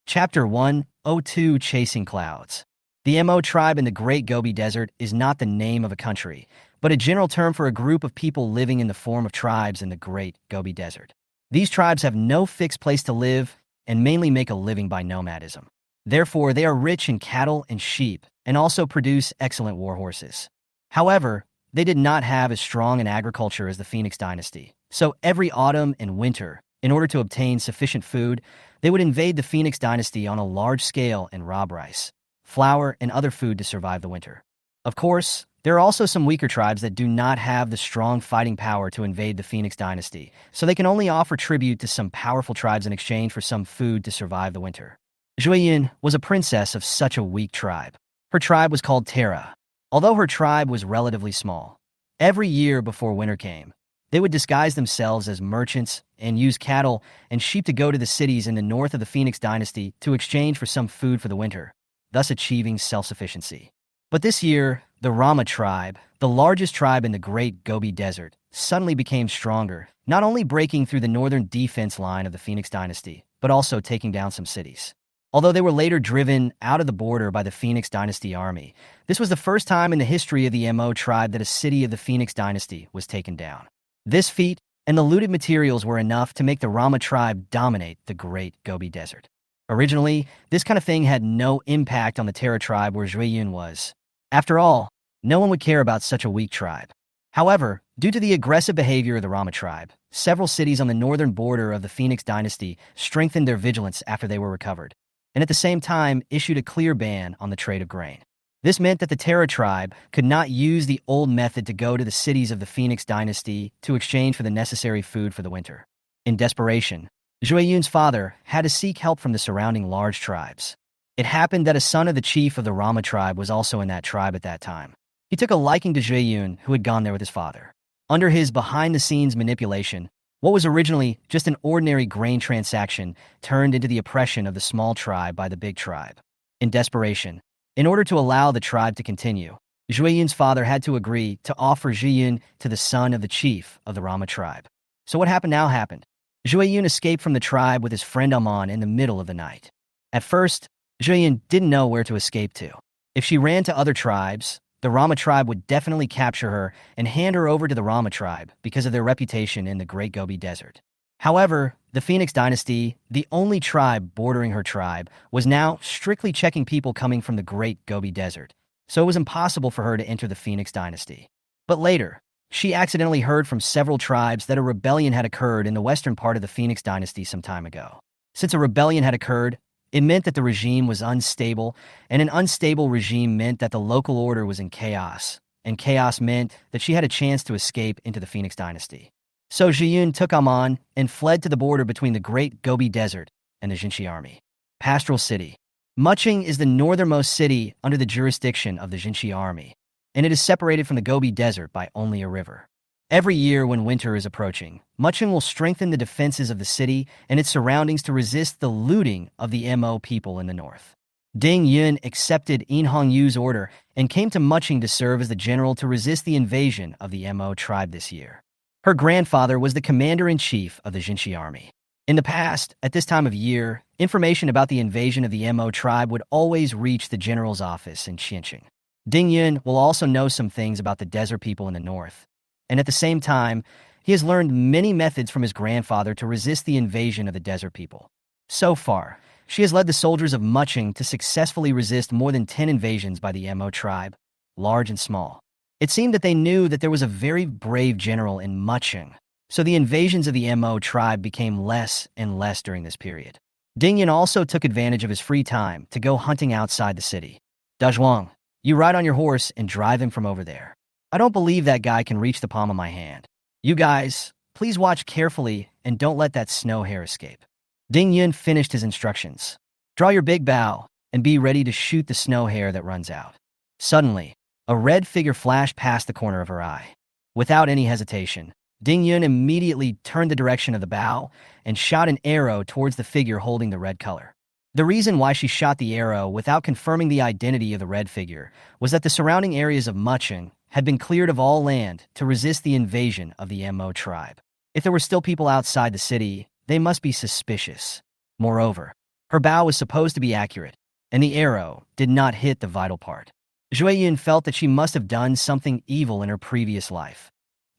Chapter 102 Chasing Clouds. The Mo tribe in the Great Gobi Desert is not the name of a country, but a general term for a group of people living in the form of tribes in the Great Gobi Desert. These tribes have no fixed place to live and mainly make a living by nomadism. Therefore, they are rich in cattle and sheep and also produce excellent war horses. However, they did not have as strong an agriculture as the Phoenix dynasty, so every autumn and winter, in order to obtain sufficient food, they would invade the Phoenix dynasty on a large scale and rob rice, flour, and other food to survive the winter. Of course, there are also some weaker tribes that do not have the strong fighting power to invade the Phoenix dynasty, so they can only offer tribute to some powerful tribes in exchange for some food to survive the winter. Jueyin was a princess of such a weak tribe. Her tribe was called Terra. Although her tribe was relatively small, every year before winter came, They would disguise themselves as merchants and use cattle and sheep to go to the cities in the north of the Phoenix dynasty to exchange for some food for the winter, thus achieving self-sufficiency. But this year, the Rama tribe, the largest tribe in the Great Gobi Desert, suddenly became stronger, not only breaking through the northern defense line of the Phoenix dynasty, but also taking down some cities. Although they were later driven out of the border by the Phoenix dynasty army, this was the first time in the history of the Mo tribe that a city of the Phoenix dynasty was taken down. This feat and the looted materials were enough to make the Rama tribe dominate the Great Gobi Desert. Originally, this kind of thing had no impact on the Terra tribe where Zhuiyun was. After all, no one would care about such a weak tribe. However, due to the aggressive behavior of the Rama tribe, several cities on the northern border of the Phoenix dynasty strengthened their vigilance after they were recovered, and at the same time issued a clear ban on the trade of grain. This meant that the Terra tribe could not use the old method to go to the cities of the Phoenix dynasty to exchange for the necessary food for the winter. In desperation, Zhuiyun's father had to seek help from the surrounding large tribes. It happened that a son of the chief of the Rama tribe was also in that tribe at that time. He took a liking to Zhuiyun, who had gone there with his father. Under his behind-the-scenes manipulation, what was originally just an ordinary grain transaction turned into the oppression of the small tribe by the big tribe. In desperation, in order to allow the tribe to continue, Zhuiyun's father had to agree to offer Zhuiyun to the son of the chief of the Rama tribe. So what happened now happened. Zhuiyun escaped from the tribe with his friend Amon in the middle of the night. At first, Zhuiyun didn't know where to escape to. If she ran to other tribes, the Rama tribe would definitely capture her and hand her over to the Rama tribe because of their reputation in the Great Gobi Desert. However, the Phoenix dynasty, the only tribe bordering her tribe, was now strictly checking people coming from the Great Gobi Desert, so it was impossible for her to enter the Phoenix dynasty. But later, she accidentally heard from several tribes that a rebellion had occurred in the western part of the Phoenix dynasty some time ago. Since a rebellion had occurred, it meant that the regime was unstable, and an unstable regime meant that the local order was in chaos, and chaos meant that she had a chance to escape into the Phoenix dynasty. So Zhuiyun took Amon and fled to the border between the Great Gobi Desert and the Jinshi army. Pastoral City. Muching is the northernmost city under the jurisdiction of the Jinshi army, and it is separated from the Gobi Desert by only a river. Every year when winter is approaching, Muching will strengthen the defenses of the city and its surroundings to resist the looting of the Mo people in the north. Ding Yun accepted In Hongyu's order and came to Muching to serve as the general to resist the invasion of the Mo tribe this year. Her grandfather was the commander-in-chief of the Jinshi army. In the past, at this time of year, information about the invasion of the Mo tribe would always reach the general's office in Qianqing. Ding Yun will also know some things about the desert people in the north. And at the same time, he has learned many methods from his grandfather to resist the invasion of the desert people. So far, she has led the soldiers of Muching to successfully resist more than 10 invasions by the Mo tribe, large and small. It seemed that they knew that there was a very brave general in Muching, so the invasions of the Mo tribe became less and less during this period. Ding Yun also took advantage of his free time to go hunting outside the city. Zhuang, you ride on your horse and drive him from over there. I don't believe that guy can reach the palm of my hand. You guys, please watch carefully and don't let that snow hare escape. Ding Yun finished his instructions. Draw your big bow and be ready to shoot the snow hare that runs out. Suddenly, a red figure flashed past the corner of her eye. Without any hesitation, Ding Yun immediately turned the direction of the bow and shot an arrow towards the figure holding the red color. The reason why she shot the arrow without confirming the identity of the red figure was that the surrounding areas of Muching had been cleared of all land to resist the invasion of the Mo tribe. If there were still people outside the city, they must be suspicious. Moreover, her bow was supposed to be accurate, and the arrow did not hit the vital part. Zhuiyun felt that she must have done something evil in her previous life.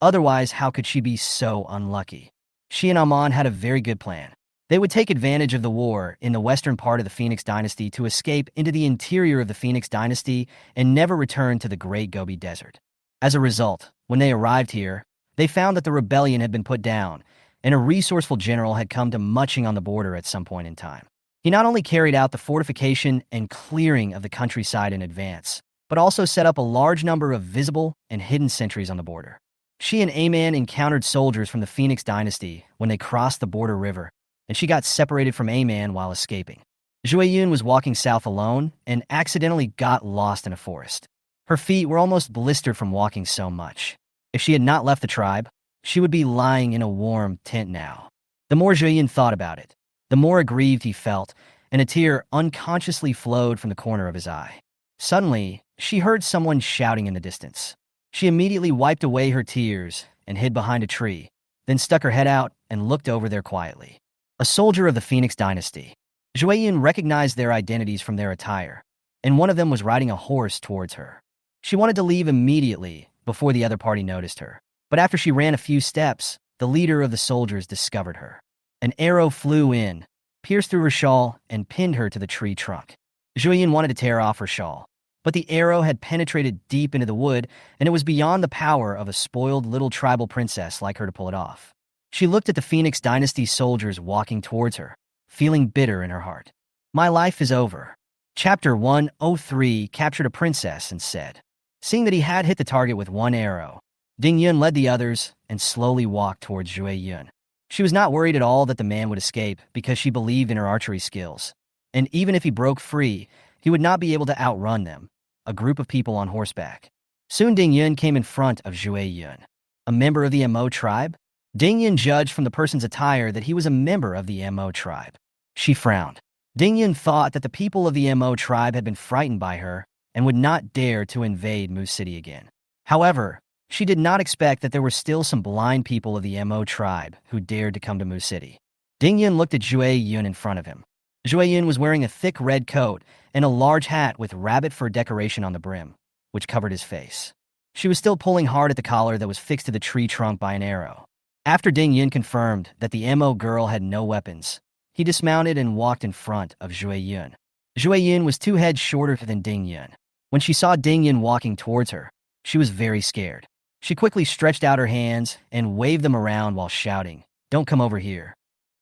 Otherwise, how could she be so unlucky? She and Amon had a very good plan. They would take advantage of the war in the western part of the Phoenix dynasty to escape into the interior of the Phoenix dynasty and never return to the Great Gobi Desert. As a result, when they arrived here, they found that the rebellion had been put down, and a resourceful general had come to Muching on the border at some point in time. He not only carried out the fortification and clearing of the countryside in advance, but also set up a large number of visible and hidden sentries on the border. She and Aman encountered soldiers from the Phoenix dynasty when they crossed the border river, and she got separated from Aman while escaping. Zhuiyun was walking south alone and accidentally got lost in a forest. Her feet were almost blistered from walking so much. If she had not left the tribe, She would be lying in a warm tent now. The more Zhuyin thought about it, the more aggrieved he felt, and a tear unconsciously flowed from the corner of his eye. Suddenly, she heard someone shouting in the distance. She immediately wiped away her tears and hid behind a tree, then stuck her head out and looked over there quietly. A soldier of the Phoenix dynasty. Zhuyin recognized their identities from their attire, and one of them was riding a horse towards her. She wanted to leave immediately before the other party noticed her, but after she ran a few steps, the leader of the soldiers discovered her. An arrow flew in, pierced through her shawl, and pinned her to the tree trunk. Zhuyin wanted to tear off her shawl, but the arrow had penetrated deep into the wood, and it was beyond the power of a spoiled little tribal princess like her to pull it off. She looked at the Phoenix dynasty soldiers walking towards her, feeling bitter in her heart. My life is over. Chapter 103 captured a princess and said. Seeing that he had hit the target with one arrow, Ding Yun led the others and slowly walked towards Zhui Yun. She was not worried at all that the man would escape because she believed in her archery skills. And even if he broke free, he would not be able to outrun them, a group of people on horseback. Soon Ding Yun came in front of Zhui Yun. A member of the Mo tribe? Ding Yun judged from the person's attire that he was a member of the Mo tribe. She frowned. Ding Yun thought that the people of the Mo tribe had been frightened by her and would not dare to invade Mu City again. However, she did not expect that there were still some blind people of the Mo tribe who dared to come to Mu City. Ding Yun looked at Zhui Yun in front of him. Zhui Yun was wearing a thick red coat and a large hat with rabbit fur decoration on the brim, which covered his face. She was still pulling hard at the collar that was fixed to the tree trunk by an arrow. After Ding Yun confirmed that the Mo girl had no weapons, he dismounted and walked in front of Zhui Yun. Zhui Yun was 2 heads shorter than Ding Yun. When she saw Ding Yun walking towards her, she was very scared. She quickly stretched out her hands and waved them around while shouting, "Don't come over here."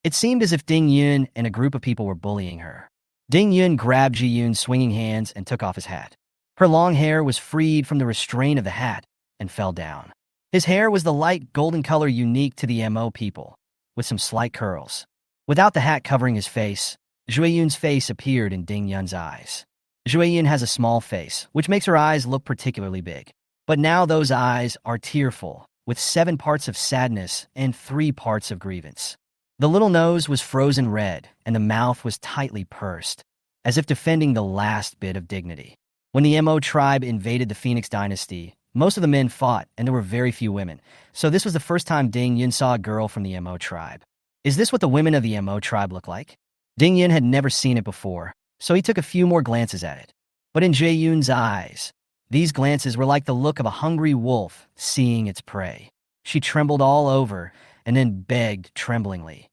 It seemed as if Ding Yun and a group of people were bullying her. Ding Yun grabbed Ji Yun's swinging hands and took off his hat. Her long hair was freed from the restraint of the hat and fell down. His hair was the light golden color unique to the Mo people, with some slight curls. Without the hat covering his face, Zhui Yun's face appeared in Ding Yun's eyes. Zhui Yun has a small face, which makes her eyes look particularly big. But now those eyes are tearful, with 7 parts of sadness and 3 parts of grievance. The little nose was frozen red, and the mouth was tightly pursed, as if defending the last bit of dignity. When the Mo tribe invaded the Phoenix dynasty, most of the men fought, and there were very few women, so this was the first time Ding Yun saw a girl from the Mo tribe. Is this what the women of the Mo tribe look like? Ding Yun had never seen it before, so he took a few more glances at it. But in Zhui Yun's eyes, these glances were like the look of a hungry wolf seeing its prey. She trembled all over and then begged tremblingly,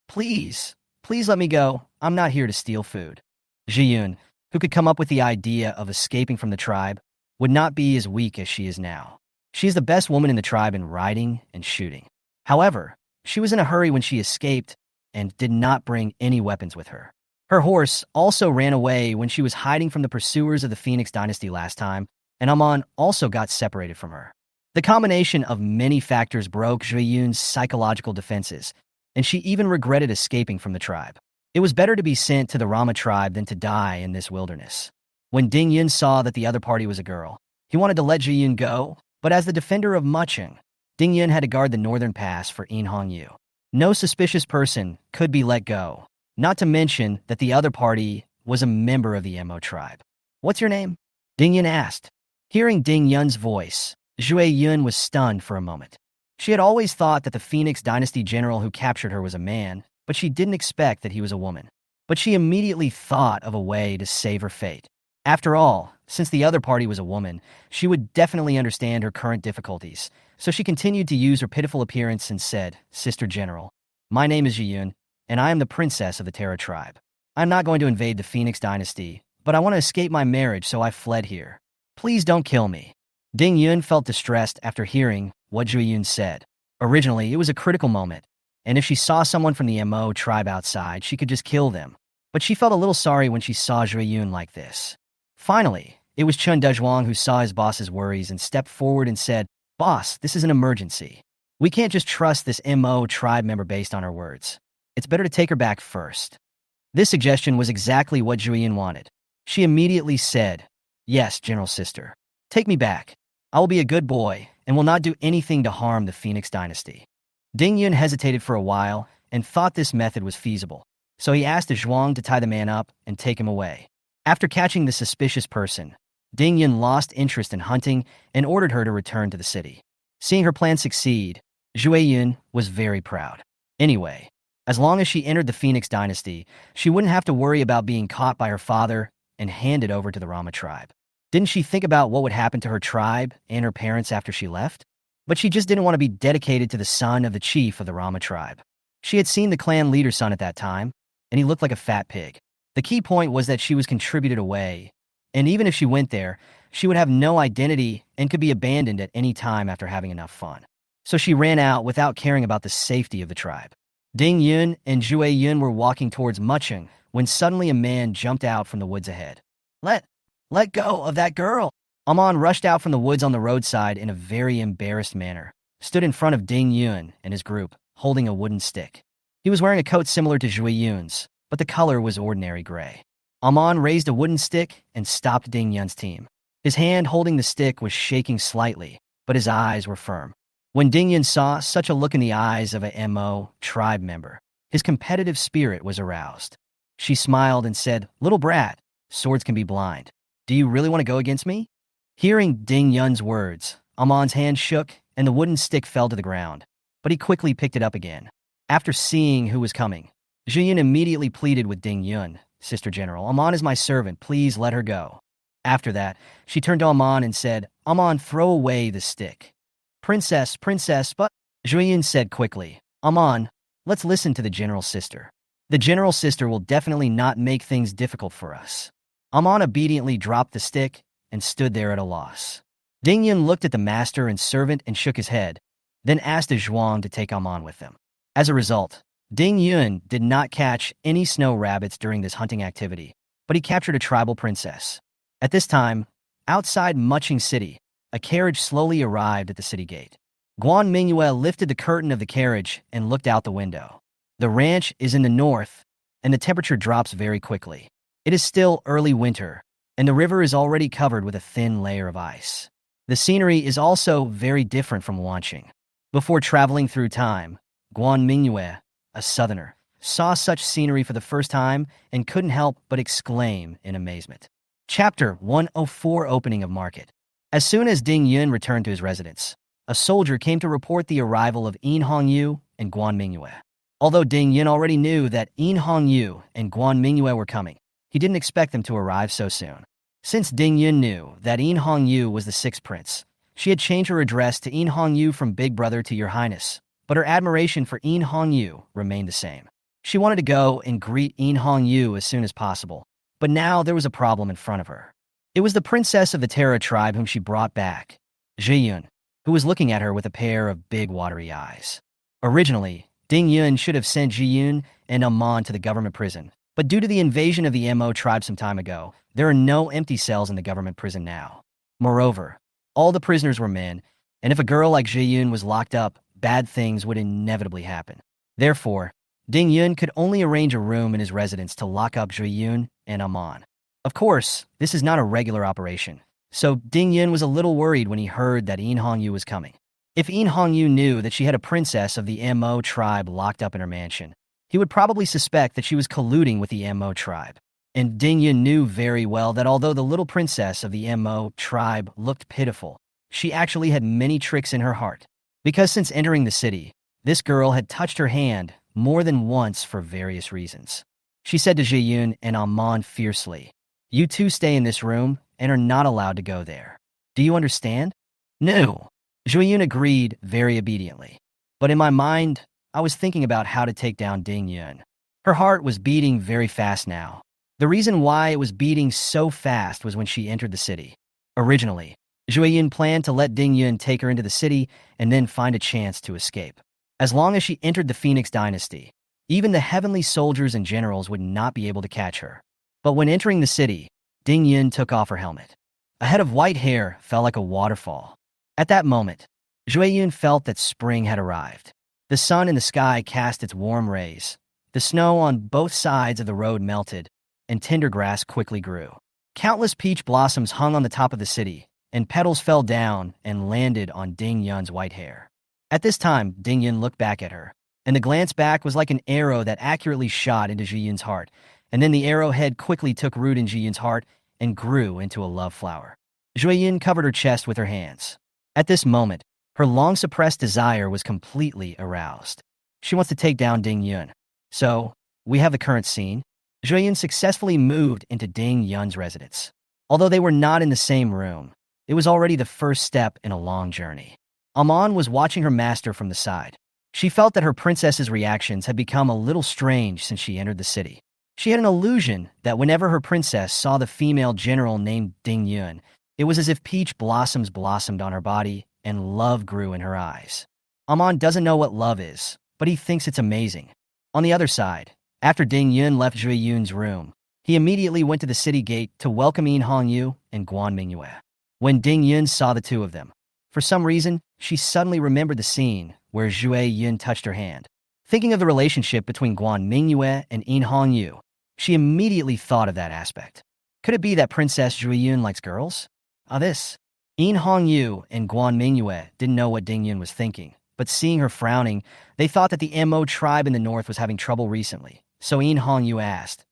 Please let me go. I'm not here to steal food." Ji Yun, who could come up with the idea of escaping from the tribe, would not be as weak as she is now. She is the best woman in the tribe in riding and shooting. However, she was in a hurry when she escaped and did not bring any weapons with her. Her horse also ran away when she was hiding from the pursuers of the Phoenix dynasty last time, and Amon also got separated from her. The combination of many factors broke Zhui Yun's psychological defenses, and she even regretted escaping from the tribe. It was better to be sent to the Rama tribe than to die in this wilderness. When Ding Yun saw that the other party was a girl, he wanted to let Ji Yun go, but as the defender of Mucheng, Ding Yun had to guard the northern pass for In Hongyu. No suspicious person could be let go, not to mention that the other party was a member of the Mo tribe. "What's your name?" Ding Yun asked. Hearing Ding Yun's voice, Zhui Yun was stunned for a moment. She had always thought that the Phoenix dynasty general who captured her was a man, but she didn't expect that he was a woman. But she immediately thought of a way to save her fate. After all, since the other party was a woman, she would definitely understand her current difficulties, so she continued to use her pitiful appearance and said, "Sister General, my name is Ji Yun, and I am the princess of the Terra tribe. I'm not going to invade the Phoenix dynasty, but I want to escape my marriage, so I fled here. Please don't kill me." Ding Yun felt distressed after hearing what Zhui Yun said. Originally, it was a critical moment, and if she saw someone from the Mo tribe outside, she could just kill them. But she felt a little sorry when she saw Zhui Yun like this. Finally, it was Chun Dezhuang who saw his boss's worries and stepped forward and said, "Boss, this is an emergency. We can't just trust this Mo tribe member based on her words. It's better to take her back first." This suggestion was exactly what Zhui Yun wanted. She immediately said, "Yes, General Sister. Take me back. I will be a good boy and will not do anything to harm the Phoenix dynasty. Ding Yun hesitated for a while and thought this method was feasible, so he asked the Zhuang to tie the man up and take him away. After catching the suspicious person, Ding Yun lost interest in hunting and ordered her to return to the city. Seeing her plan succeed, Zhui Yun was very proud. Anyway, as long as she entered the Phoenix dynasty, she wouldn't have to worry about being caught by her father and handed over to the Rama tribe. Didn't she think about what would happen to her tribe and her parents after she left? But she just didn't want to be dedicated to the son of the chief of the Rama tribe. She had seen the clan leader's son at that time, and he looked like a fat pig. The key point was that she was contributed away, and even if she went there, she would have no identity and could be abandoned at any time after having enough fun. So she ran out without caring about the safety of the tribe. Ding Yun and Zhui Yun were walking towards Mucheng when suddenly a man jumped out from the woods ahead. Let go of that girl! Amon rushed out from the woods on the roadside in a very embarrassed manner, stood in front of Ding Yun and his group, holding a wooden stick. He was wearing a coat similar to Zhui Yun's, but the color was ordinary gray. Amon raised a wooden stick and stopped Ding Yun's team. His hand holding the stick was shaking slightly, but his eyes were firm. When Ding Yun saw such a look in the eyes of a Mo tribe member, his competitive spirit was aroused. She smiled and said, "Little brat, swords can be blind. Do you really want to go against me?" Hearing Ding Yun's words, Amon's hand shook and the wooden stick fell to the ground, but he quickly picked it up again. After seeing who was coming, Zhu Yun immediately pleaded with Ding Yun, "Sister General, Amon is my servant, please let her go." After that, she turned to Amon and said, "Amon, throw away the stick." Princess, but..." Zhu Yun said quickly, "Amon, let's listen to the General Sister. The General Sister will definitely not make things difficult for us." Amon obediently dropped the stick and stood there at a loss. Ding Yun looked at the master and servant and shook his head, then asked the Zhuang to take Amon with them. As a result, Ding Yun did not catch any snow rabbits during this hunting activity, but he captured a tribal princess. At this time, outside Mucheng City, a carriage slowly arrived at the city gate. Guan Mingyue lifted the curtain of the carriage and looked out the window. The ranch is in the north, and the temperature drops very quickly. It is still early winter, and the river is already covered with a thin layer of ice. The scenery is also very different from Wanqing. Before traveling through time, Guan Mingyue, a southerner, saw such scenery for the first time and couldn't help but exclaim in amazement. Chapter 104 Opening of Market. As soon as Ding Yun returned to his residence, a soldier came to report the arrival of Hongyu and Guan Mingyue. Although Ding Yun already knew that Hongyu and Guan Mingyue were coming, he didn't expect them to arrive so soon. Since Ding Yun knew that Hongyu was the sixth prince, she had changed her address to Hongyu from Big Brother to Your Highness, but her admiration for Hongyu remained the same. She wanted to go and greet Hongyu as soon as possible, but now there was a problem in front of her. It was the princess of the Terra tribe whom she brought back, Zhi Yun, who was looking at her with a pair of big watery eyes. Originally, Ding Yun should have sent Zhi Yun and Amon to the government prison, but due to the invasion of the Mo tribe some time ago, there are no empty cells in the government prison now. Moreover, all the prisoners were men, and if a girl like Zhi Yun was locked up, bad things would inevitably happen. Therefore, Ding Yun could only arrange a room in his residence to lock up Zhi Yun and Amon. Of course, this is not a regular operation, so Ding Yun was a little worried when he heard that Hongyu was coming. If Hongyu knew that she had a princess of the Mo tribe locked up in her mansion, he would probably suspect that she was colluding with the Mo tribe. And Ding Yun knew very well that although the little princess of the Mo tribe looked pitiful, she actually had many tricks in her heart. Because since entering the city, this girl had touched her hand more than once for various reasons. She said to Zhi Yun and Amon fiercely, "You two stay in this room and are not allowed to go there. Do you understand?" "No." Zhi Yun agreed very obediently. But in my mind, I was thinking about how to take down Ding Yun. Her heart was beating very fast now. The reason why it was beating so fast was when she entered the city. Originally, Zhui Yun planned to let Ding Yun take her into the city and then find a chance to escape. As long as she entered the Phoenix dynasty, even the heavenly soldiers and generals would not be able to catch her. But when entering the city, Ding Yun took off her helmet. A head of white hair fell like a waterfall. At that moment, Zhui Yun felt that spring had arrived. The sun in the sky cast its warm rays. The snow on both sides of the road melted, and tender grass quickly grew. Countless peach blossoms hung on the top of the city, and petals fell down and landed on Ding Yun's white hair. At this time, Ding Yun looked back at her, and the glance back was like an arrow that accurately shot into Ji Yun's heart, and then the arrowhead quickly took root in Ji Yun's heart and grew into a love flower. Ji Yun covered her chest with her hands. At this moment, her long-suppressed desire was completely aroused. She wants to take down Ding Yun. So, we have the current scene. Ji Yun successfully moved into Ding Yun's residence. Although they were not in the same room, it was already the first step in a long journey. Amon was watching her master from the side. She felt that her princess's reactions had become a little strange since she entered the city. She had an illusion that whenever her princess saw the female general named Ding Yun, it was as if peach blossoms blossomed on her body and love grew in her eyes. Amon doesn't know what love is, but he thinks it's amazing. On the other side, after Ding Yun left Ji Yun's room, he immediately went to the city gate to welcome Unifying and Guan Mingyue. When Ding Yun saw the two of them, for some reason, she suddenly remembered the scene where Ji Yun touched her hand. Thinking of the relationship between Guan Mingyue and Unifying, she immediately thought of that aspect. Could it be that Princess Ji Yun likes girls? Unifying and Guan Mingyue didn't know what Ding Yun was thinking, but seeing her frowning, they thought that the Mo tribe in the north was having trouble recently. So Unifying asked,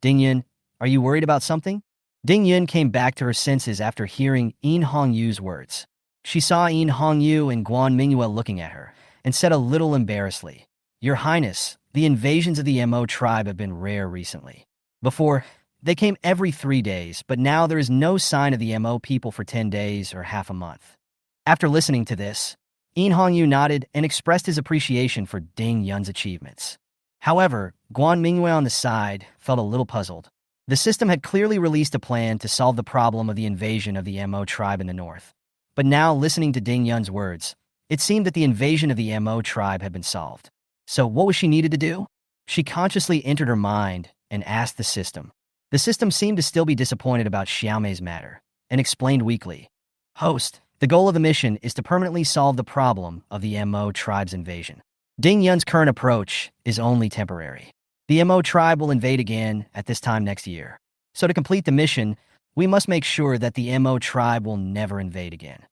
Ding Yun, are you worried about something? Ding Yun came back to her senses after hearing Unifying's words. She saw Unifying and Guan Mingyue looking at her, and said a little embarrassedly, Your Highness, the invasions of the Mo tribe have been rare recently. Before, they came every 3 days, but now there is no sign of the Mo people for 10 days or half a month. After listening to this, Unifying nodded and expressed his appreciation for Ding Yun's achievements. However, Guan Mingyue on the side felt a little puzzled. The system had clearly released a plan to solve the problem of the invasion of the Mo tribe in the north. But now, listening to Ding Yun's words, it seemed that the invasion of the Mo tribe had been solved. So what was she needed to do? She consciously entered her mind and asked the system. The system seemed to still be disappointed about Xiaomei's matter, and explained weakly, Host, the goal of the mission is to permanently solve the problem of the Mo tribe's invasion. Ding Yun's current approach is only temporary. The Mo tribe will invade again at this time next year. So to complete the mission, we must make sure that the Mo tribe will never invade again.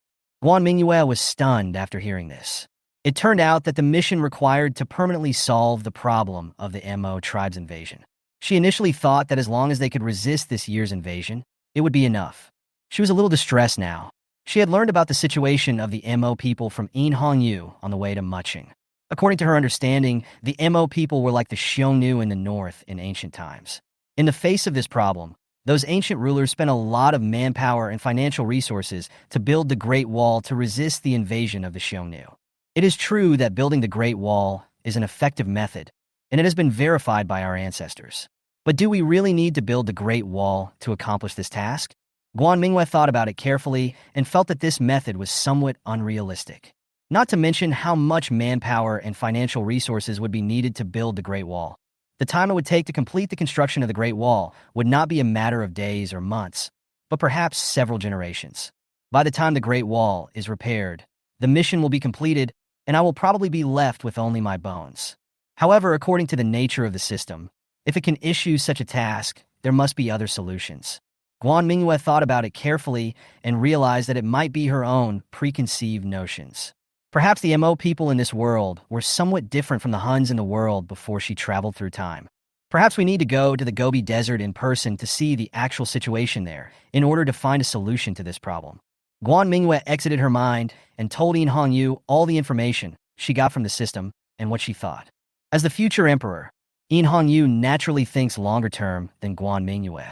Guan Mingyue was stunned after hearing this. It turned out that the mission required to permanently solve the problem of the Mo tribe's invasion. She initially thought that as long as they could resist this year's invasion, it would be enough. She was a little distressed now. She had learned about the situation of the Mo people from Unifying on the way to Muching. According to her understanding, the Mo people were like the Xiongnu in the north in ancient times. In the face of this problem, those ancient rulers spent a lot of manpower and financial resources to build the Great Wall to resist the invasion of the Xiongnu. It is true that building the Great Wall is an effective method, and it has been verified by our ancestors. But do we really need to build the Great Wall to accomplish this task? Guan Mingyue thought about it carefully and felt that this method was somewhat unrealistic. Not to mention how much manpower and financial resources would be needed to build the Great Wall. The time it would take to complete the construction of the Great Wall would not be a matter of days or months, but perhaps several generations. By the time the Great Wall is repaired, the mission will be completed, and I will probably be left with only my bones. However, according to the nature of the system, if it can issue such a task, there must be other solutions. Guan Mingyue thought about it carefully and realized that it might be her own preconceived notions. Perhaps the Mo people in this world were somewhat different from the Huns in the world before she traveled through time. Perhaps we need to go to the Gobi Desert in person to see the actual situation there in order to find a solution to this problem. Guan Mingyue exited her mind and told Unifying all the information she got from the system and what she thought. As the future emperor, Unifying naturally thinks longer term than Guan Mingyue.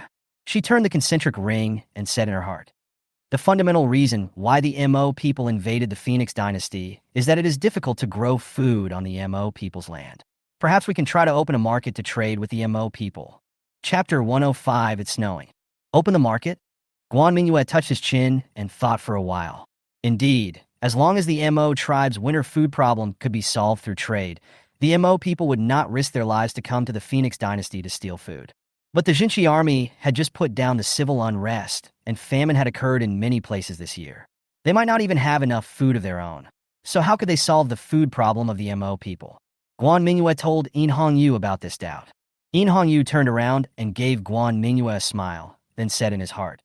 She turned the concentric ring and said in her heart, The fundamental reason why the Mo people invaded the Phoenix dynasty is that it is difficult to grow food on the Mo people's land. Perhaps we can try to open a market to trade with the Mo people. Chapter 105, It's Snowing. Open the market? Guan Mingyue touched his chin and thought for a while. Indeed, as long as the Mo tribe's winter food problem could be solved through trade, the Mo people would not risk their lives to come to the Phoenix dynasty to steal food. But the Jinchi army had just put down the civil unrest, and famine had occurred in many places this year. They might not even have enough food of their own. So how could they solve the food problem of the Mo people? Guan Mingyue told Unifying about this doubt. Unifying turned around and gave Guan Mingyue a smile, then said in his heart,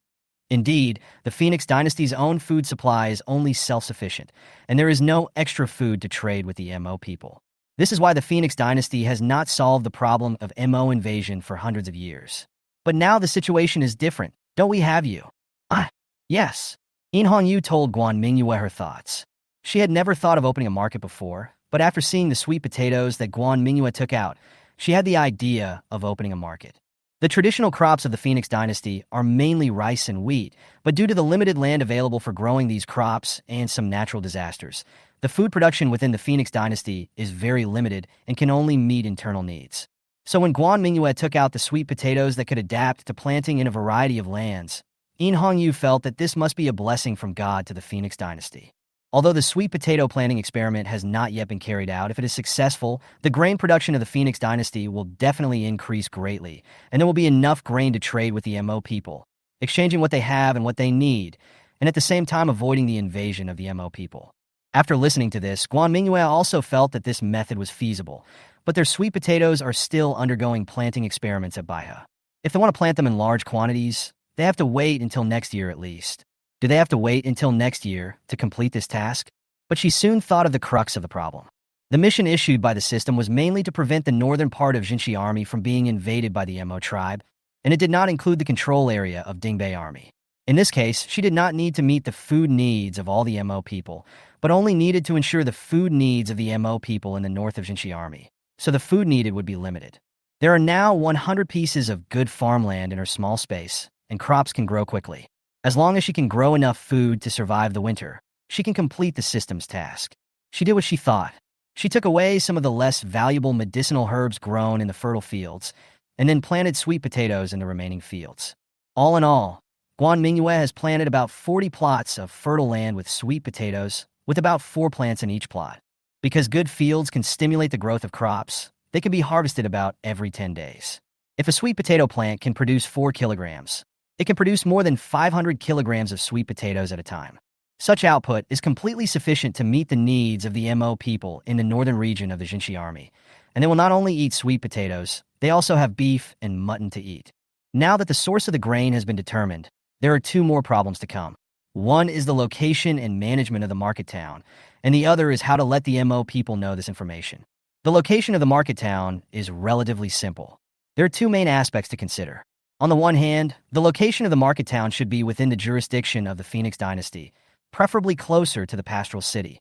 Indeed, the Phoenix dynasty's own food supply is only self-sufficient, and there is no extra food to trade with the Mo people. This is why the Phoenix dynasty has not solved the problem of Mo invasion for hundreds of years. But now the situation is different. Don't we have you? Ah, yes. In Hongyu told Guan Mingyue her thoughts. She had never thought of opening a market before, but after seeing the sweet potatoes that Guan Mingyue took out, she had the idea of opening a market. The traditional crops of the Phoenix dynasty are mainly rice and wheat, but due to the limited land available for growing these crops and some natural disasters, the food production within the Phoenix dynasty is very limited and can only meet internal needs. So when Guan Mingyue took out the sweet potatoes that could adapt to planting in a variety of lands, In Hongyu felt that this must be a blessing from God to the Phoenix dynasty. Although the sweet potato planting experiment has not yet been carried out, if it is successful, the grain production of the Phoenix dynasty will definitely increase greatly, and there will be enough grain to trade with the Mo people, exchanging what they have and what they need, and at the same time avoiding the invasion of the Mo people. After listening to this, Guan Mingyue also felt that this method was feasible, but their sweet potatoes are still undergoing planting experiments at Baihe. If they want to plant them in large quantities, they have to wait until next year at least. Do they have to wait until next year to complete this task? But she soon thought of the crux of the problem. The mission issued by the system was mainly to prevent the northern part of Jinshi army from being invaded by the Mo tribe, and it did not include the control area of Dingbei army. In this case, she did not need to meet the food needs of all the Mo people, but only needed to ensure the food needs of the Mo people in the north of Jinshi army, so the food needed would be limited. There are now 100 pieces of good farmland in her small space, and crops can grow quickly. As long as she can grow enough food to survive the winter, she can complete the system's task. She did what she thought. She took away some of the less valuable medicinal herbs grown in the fertile fields, and then planted sweet potatoes in the remaining fields. All in all, Guan Mingyue has planted about 40 plots of fertile land with sweet potatoes, with about 4 plants in each plot. Because good fields can stimulate the growth of crops, they can be harvested about every 10 days. If a sweet potato plant can produce 4 kilograms, it can produce more than 500 kilograms of sweet potatoes at a time. Such output is completely sufficient to meet the needs of the Mo people in the northern region of the Jinshi army, and they will not only eat sweet potatoes, they also have beef and mutton to eat. Now that the source of the grain has been determined, there are 2 more problems to come. One is the location and management of the market town, and the other is how to let the Mo people know this information. The location of the market town is relatively simple. There are 2 main aspects to consider. On the one hand, the location of the market town should be within the jurisdiction of the Phoenix dynasty, preferably closer to the pastoral city.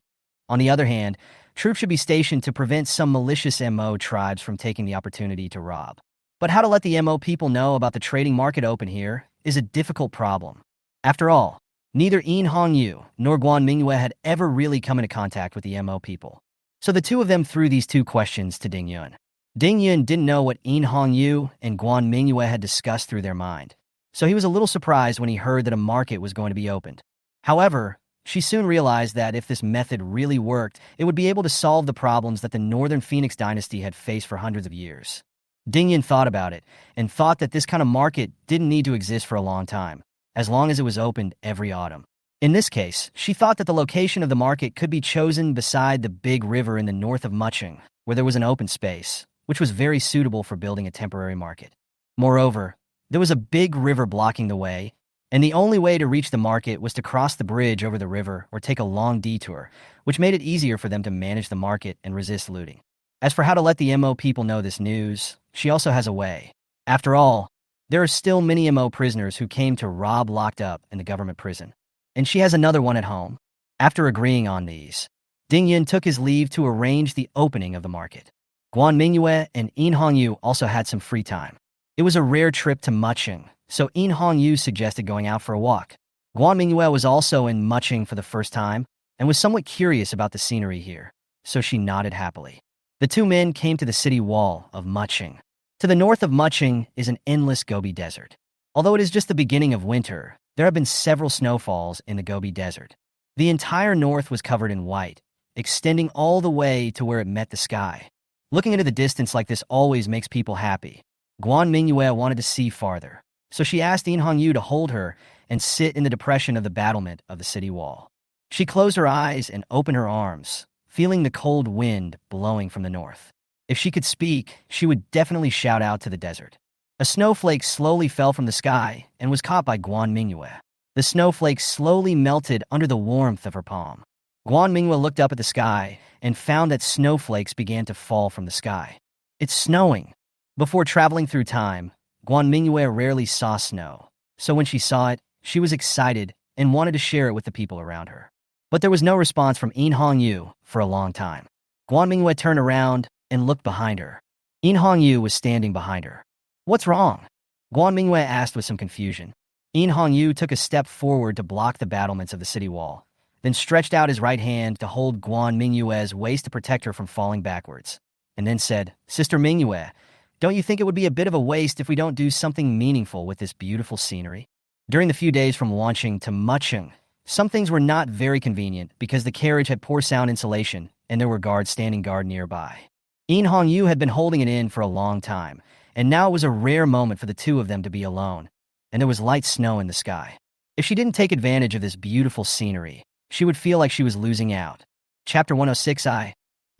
On the other hand, troops should be stationed to prevent some malicious Mo tribes from taking the opportunity to rob. But how to let the Mo people know about the trading market open here is a difficult problem. After all, neither In Hongyu nor Guan Mingyue had ever really come into contact with the Mo people. So the 2 of them threw these 2 questions to Ding Yun. Ding Yun didn't know what In Hongyu and Guan Mingyue had discussed through their mind, so he was a little surprised when he heard that a market was going to be opened. However, she soon realized that if this method really worked, it would be able to solve the problems that the northern Phoenix dynasty had faced for hundreds of years. Ding Yun thought about it, and thought that this kind of market didn't need to exist for a long time, as long as it was opened every autumn. In this case, she thought that the location of the market could be chosen beside the big river in the north of Mucheng, where there was an open space, which was very suitable for building a temporary market. Moreover, there was a big river blocking the way, and the only way to reach the market was to cross the bridge over the river or take a long detour, which made it easier for them to manage the market and resist looting. As for how to let the Mo people know this news, she also has a way. After all, there are still many Mo prisoners who came to rob locked up in the government prison, and she has another one at home. After agreeing on these, Ding Yun took his leave to arrange the opening of the market. Guan Mingyue and In Hongyu also had some free time. It was a rare trip to Mucheng, so In Hongyu suggested going out for a walk. Guan Mingyue was also in Mucheng for the first time and was somewhat curious about the scenery here, so she nodded happily. The 2 men came to the city wall of Mucheng. To the north of Mucheng is an endless Gobi Desert. Although it is just the beginning of winter, there have been several snowfalls in the Gobi Desert. The entire north was covered in white, extending all the way to where it met the sky. Looking into the distance like this always makes people happy. Guan Mingyue wanted to see farther, so she asked In Hongyu to hold her and sit in the depression of the battlement of the city wall. She closed her eyes and opened her arms, feeling the cold wind blowing from the north. If she could speak, she would definitely shout out to the desert. A snowflake slowly fell from the sky and was caught by Guan Mingyue. The snowflakes slowly melted under the warmth of her palm. Guan Mingyue looked up at the sky and found that snowflakes began to fall from the sky. It's snowing. Before traveling through time, Guan Mingyue rarely saw snow, so when she saw it, she was excited and wanted to share it with the people around her. But there was no response from Hongyu for a long time. Guan Mingyue turned around and looked behind her. Hongyu was standing behind her. "What's wrong?" Guan Mingyue asked with some confusion. Hongyu took a step forward to block the battlements of the city wall, then stretched out his right hand to hold Guan Mingyue's waist to protect her from falling backwards, and then said, "Sister Mingyue, don't you think it would be a bit of a waste if we don't do something meaningful with this beautiful scenery?" During the few days from launching to muching, some things were not very convenient because the carriage had poor sound insulation and there were guards standing guard nearby. Hongyu had been holding it in for a long time, and now it was a rare moment for the two of them to be alone, and there was light snow in the sky. If she didn't take advantage of this beautiful scenery, she would feel like she was losing out. Chapter 106.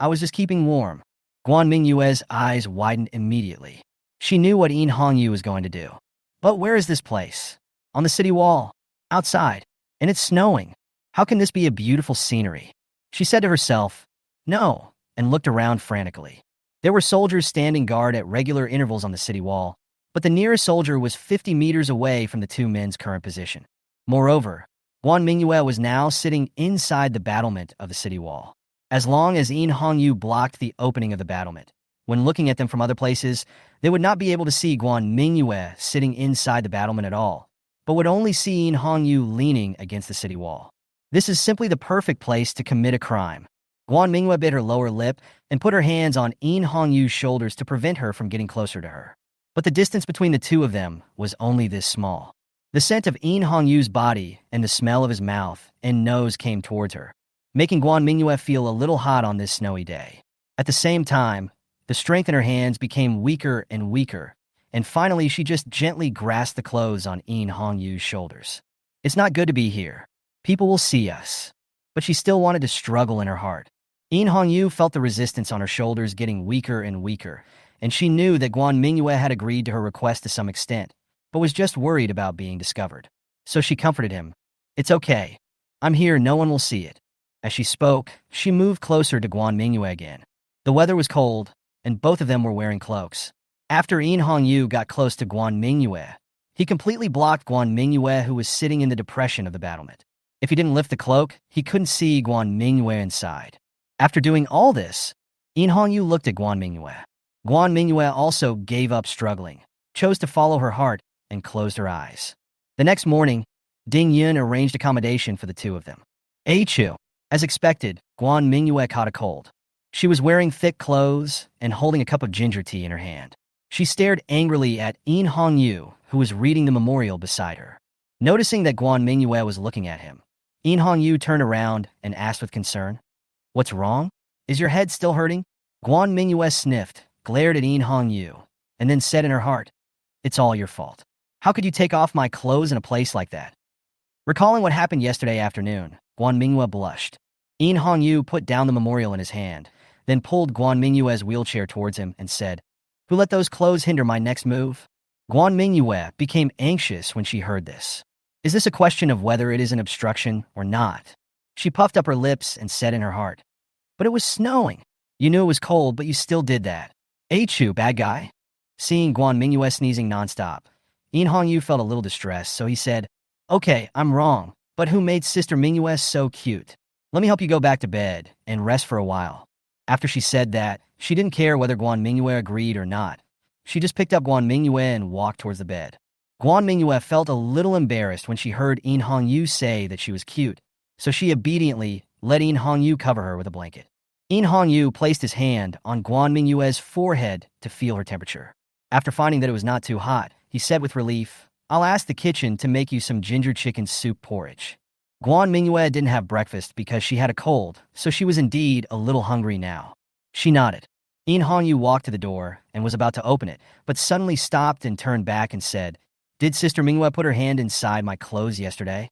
I was just keeping warm. Guan Mingyue's eyes widened immediately. She knew what Hongyu was going to do. But where is this place? On the city wall. Outside. And it's snowing. How can this be a beautiful scenery? She said to herself, "No," and looked around frantically. There were soldiers standing guard at regular intervals on the city wall, but the nearest soldier was 50 meters away from the two men's current position. Moreover, Guan Mingyue was now sitting inside the battlement of the city wall. As long as Hongyu blocked the opening of the battlement, when looking at them from other places, they would not be able to see Guan Mingyue sitting inside the battlement at all, but would only see Hongyu leaning against the city wall. This is simply the perfect place to commit a crime. Guan Mingyue bit her lower lip and put her hands on Hongyu's shoulders to prevent her from getting closer to her. But the distance between the two of them was only this small. The scent of Hongyu's body and the smell of his mouth and nose came towards her, making Guan Mingyue feel a little hot on this snowy day. At the same time, the strength in her hands became weaker and weaker, and finally she just gently grasped the clothes on Hongyu's shoulders. It's not good to be here. People will see us. But she still wanted to struggle in her heart. Hongyu felt the resistance on her shoulders getting weaker and weaker, and she knew that Guan Mingyue had agreed to her request to some extent, but was just worried about being discovered. So she comforted him. "It's okay. I'm here, no one will see it." As she spoke, she moved closer to Guan Mingyue again. The weather was cold, and both of them were wearing cloaks. After Hongyu got close to Guan Mingyue, he completely blocked Guan Mingyue, who was sitting in the depression of the battlement. If he didn't lift the cloak, he couldn't see Guan Mingyue inside. After doing all this, Hongyu looked at Guan Mingyue. Guan Mingyue also gave up struggling, chose to follow her heart, and closed her eyes. The next morning, Ding Yun arranged accommodation for the two of them. Chu. As expected, Guan Mingyue caught a cold. She was wearing thick clothes and holding a cup of ginger tea in her hand. She stared angrily at Hongyu, who was reading the memorial beside her. Noticing that Guan Mingyue was looking at him, Hongyu turned around and asked with concern, "What's wrong? Is your head still hurting?" Guan Mingyue sniffed, glared at Hongyu, and then said in her heart, "It's all your fault. How could you take off my clothes in a place like that?" Recalling what happened yesterday afternoon, Guan Mingyue blushed. Hongyu put down the memorial in his hand, then pulled Guan Mingyue's wheelchair towards him and said, "Who let those clothes hinder my next move?" Guan Mingyue became anxious when she heard this. Is this a question of whether it is an obstruction or not? She puffed up her lips and said in her heart, "But it was snowing. You knew it was cold, but you still did that. Chu, bad guy?" Seeing Guan Mingyue sneezing nonstop, Hongyu felt a little distressed, so he said, "Okay, I'm wrong, but who made Sister Mingyue so cute? Let me help you go back to bed and rest for a while." After she said that, she didn't care whether Guan Mingyue agreed or not. She just picked up Guan Mingyue and walked towards the bed. Guan Mingyue felt a little embarrassed when she heard Hongyu say that she was cute, so she obediently let Hongyu cover her with a blanket. Hongyu placed his hand on Guan Mingyue's forehead to feel her temperature. After finding that it was not too hot, he said with relief, "I'll ask the kitchen to make you some ginger chicken soup porridge." Guan Mingyue didn't have breakfast because she had a cold, so she was indeed a little hungry now. She nodded. Hongyu walked to the door and was about to open it, but suddenly stopped and turned back and said, "Did Sister Mingyue put her hand inside my clothes yesterday?"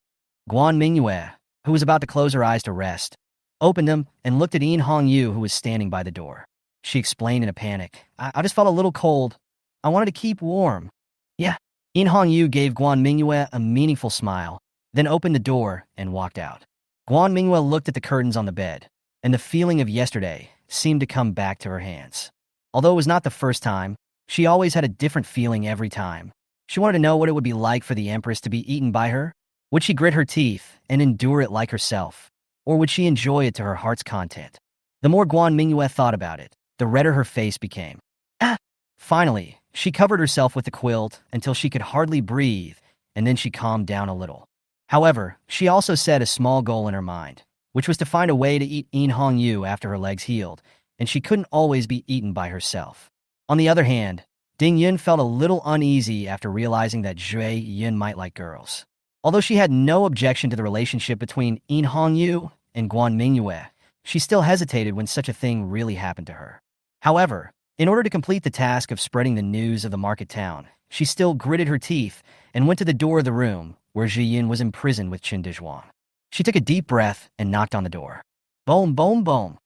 Guan Mingyue, who was about to close her eyes to rest, opened them and looked at Hongyu, who was standing by the door. She explained in a panic, I just felt a little cold. I wanted to keep warm." "Yeah." Hongyu gave Guan Mingyue a meaningful smile, then opened the door and walked out. Guan Mingyue looked at the curtains on the bed, and the feeling of yesterday seemed to come back to her hands. Although it was not the first time, she always had a different feeling every time. She wanted to know what it would be like for the Empress to be eaten by her. Would she grit her teeth and endure it like herself, or would she enjoy it to her heart's content? The more Guan Mingyue thought about it, the redder her face became. Ah! Finally, she covered herself with the quilt until she could hardly breathe, and then she calmed down a little. However, she also set a small goal in her mind, which was to find a way to eat Unifying after her legs healed, and she couldn't always be eaten by herself. On the other hand, Ding Yun felt a little uneasy after realizing that Jue Yun might like girls. Although she had no objection to the relationship between Unifying and Guan Mingyue, she still hesitated when such a thing really happened to her. However, in order to complete the task of spreading the news of the market town, she still gritted her teeth and went to the door of the room where Ji Yun was imprisoned with Qin Dezhuang. She took a deep breath and knocked on the door. Boom, boom, boom.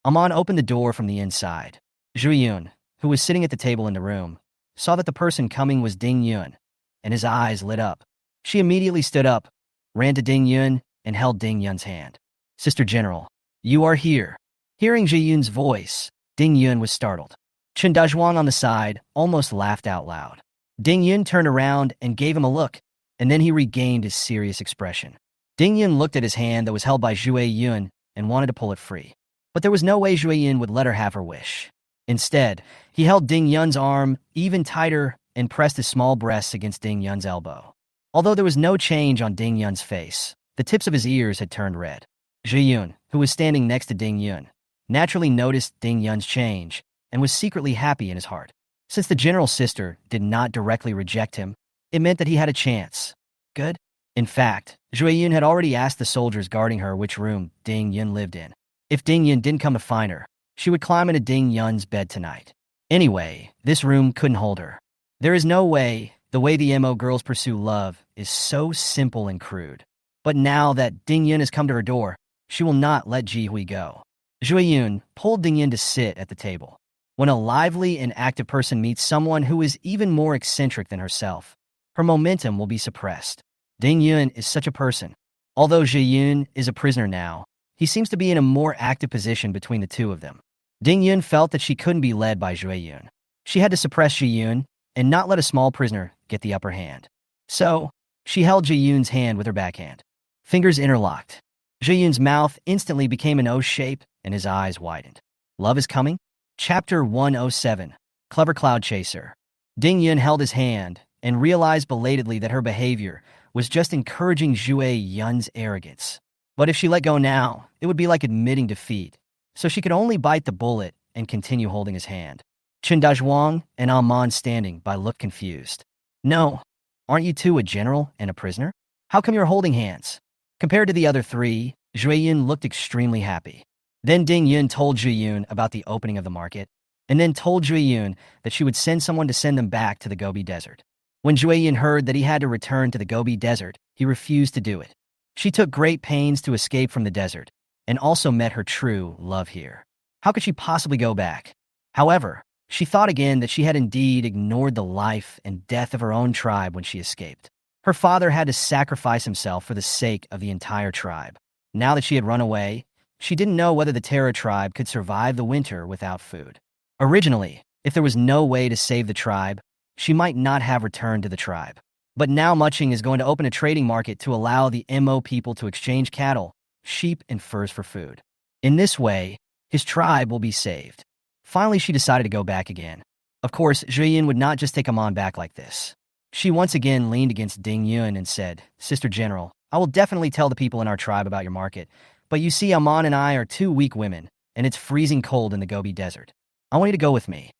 Amon opened the door from the inside. Zhu Yun, who was sitting at the table in the room, saw that the person coming was Ding Yun, and his eyes lit up. She immediately stood up, ran to Ding Yun, and held Ding Yun's hand. Sister General, you are here. Hearing Ji Yun's voice, Ding Yun was startled. Qin Dezhuang on the side almost laughed out loud. Ding Yun turned around and gave him a look, and then he regained his serious expression. Ding Yun looked at his hand that was held by Zhu Yun and wanted to pull it free. But there was no way Zhu Yun would let her have her wish. Instead, he held Ding Yun's arm even tighter and pressed his small breasts against Ding Yun's elbow. Although there was no change on Ding Yun's face, the tips of his ears had turned red. Zhu Yun, who was standing next to Ding Yun, naturally noticed Ding Yun's change and was secretly happy in his heart. Since the general's sister did not directly reject him, it meant that he had a chance. Good. In fact, Zhu Yun had already asked the soldiers guarding her which room Ding Yun lived in. If Ding Yun didn't come to find her, she would climb into Ding Yun's bed tonight. Anyway, this room couldn't hold her. There is no way. The way the MO girls pursue love is so simple and crude. But now that Ding Yun has come to her door, she will not let Ji Hui go. Zhu Yun pulled Ding Yun to sit at the table. When a lively and active person meets someone who is even more eccentric than herself, her momentum will be suppressed. Ding Yun is such a person. Although Zhu Yun is a prisoner now, he seems to be in a more active position between the two of them. Ding Yun felt that she couldn't be led by Zhu Yun. She had to suppress Zhu Yun and not let a small prisoner get the upper hand. So, she held Zhu Yun's hand with her backhand. Fingers interlocked. Zhu Yun's mouth instantly became an O shape and his eyes widened. Love is coming? Chapter 107. Clever Cloud Chaser. Ding Yun held his hand and realized belatedly that her behavior was just encouraging Zhu Yun's arrogance. But if she let go now, it would be like admitting defeat. So she could only bite the bullet and continue holding his hand. Qin Dezhuang and Amon standing by looked confused. No, aren't you two a general and a prisoner? How come you're holding hands? Compared to the other three, Zhu Yun looked extremely happy. Then Ding Yun told Zhu Yun about the opening of the market, and then told Zhu Yun that she would send someone to send them back to the Gobi Desert. When Zhu Yun heard that he had to return to the Gobi Desert, he refused to do it. She took great pains to escape from the desert, and also met her true love here. How could she possibly go back? However, she thought again that she had indeed ignored the life and death of her own tribe when she escaped. Her father had to sacrifice himself for the sake of the entire tribe. Now that she had run away, she didn't know whether the Terra tribe could survive the winter without food. Originally, if there was no way to save the tribe, she might not have returned to the tribe. But now Muching is going to open a trading market to allow the MO people to exchange cattle, sheep, and furs for food. In this way, his tribe will be saved. Finally, she decided to go back again. Of course, Zhu Yun would not just take Amon back like this. She once again leaned against Ding Yun and said, Sister General, I will definitely tell the people in our tribe about your market, but you see Amon and I are two weak women, and it's freezing cold in the Gobi Desert. I want you to go with me.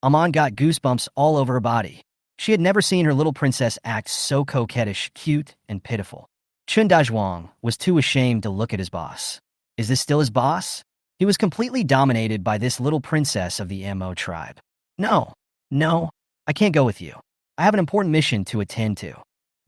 Amon got goosebumps all over her body. She had never seen her little princess act so coquettish, cute, and pitiful. Qin Dezhuang was too ashamed to look at his boss. Is this still his boss? He was completely dominated by this little princess of the MO tribe. No, I can't go with you. I have an important mission to attend to.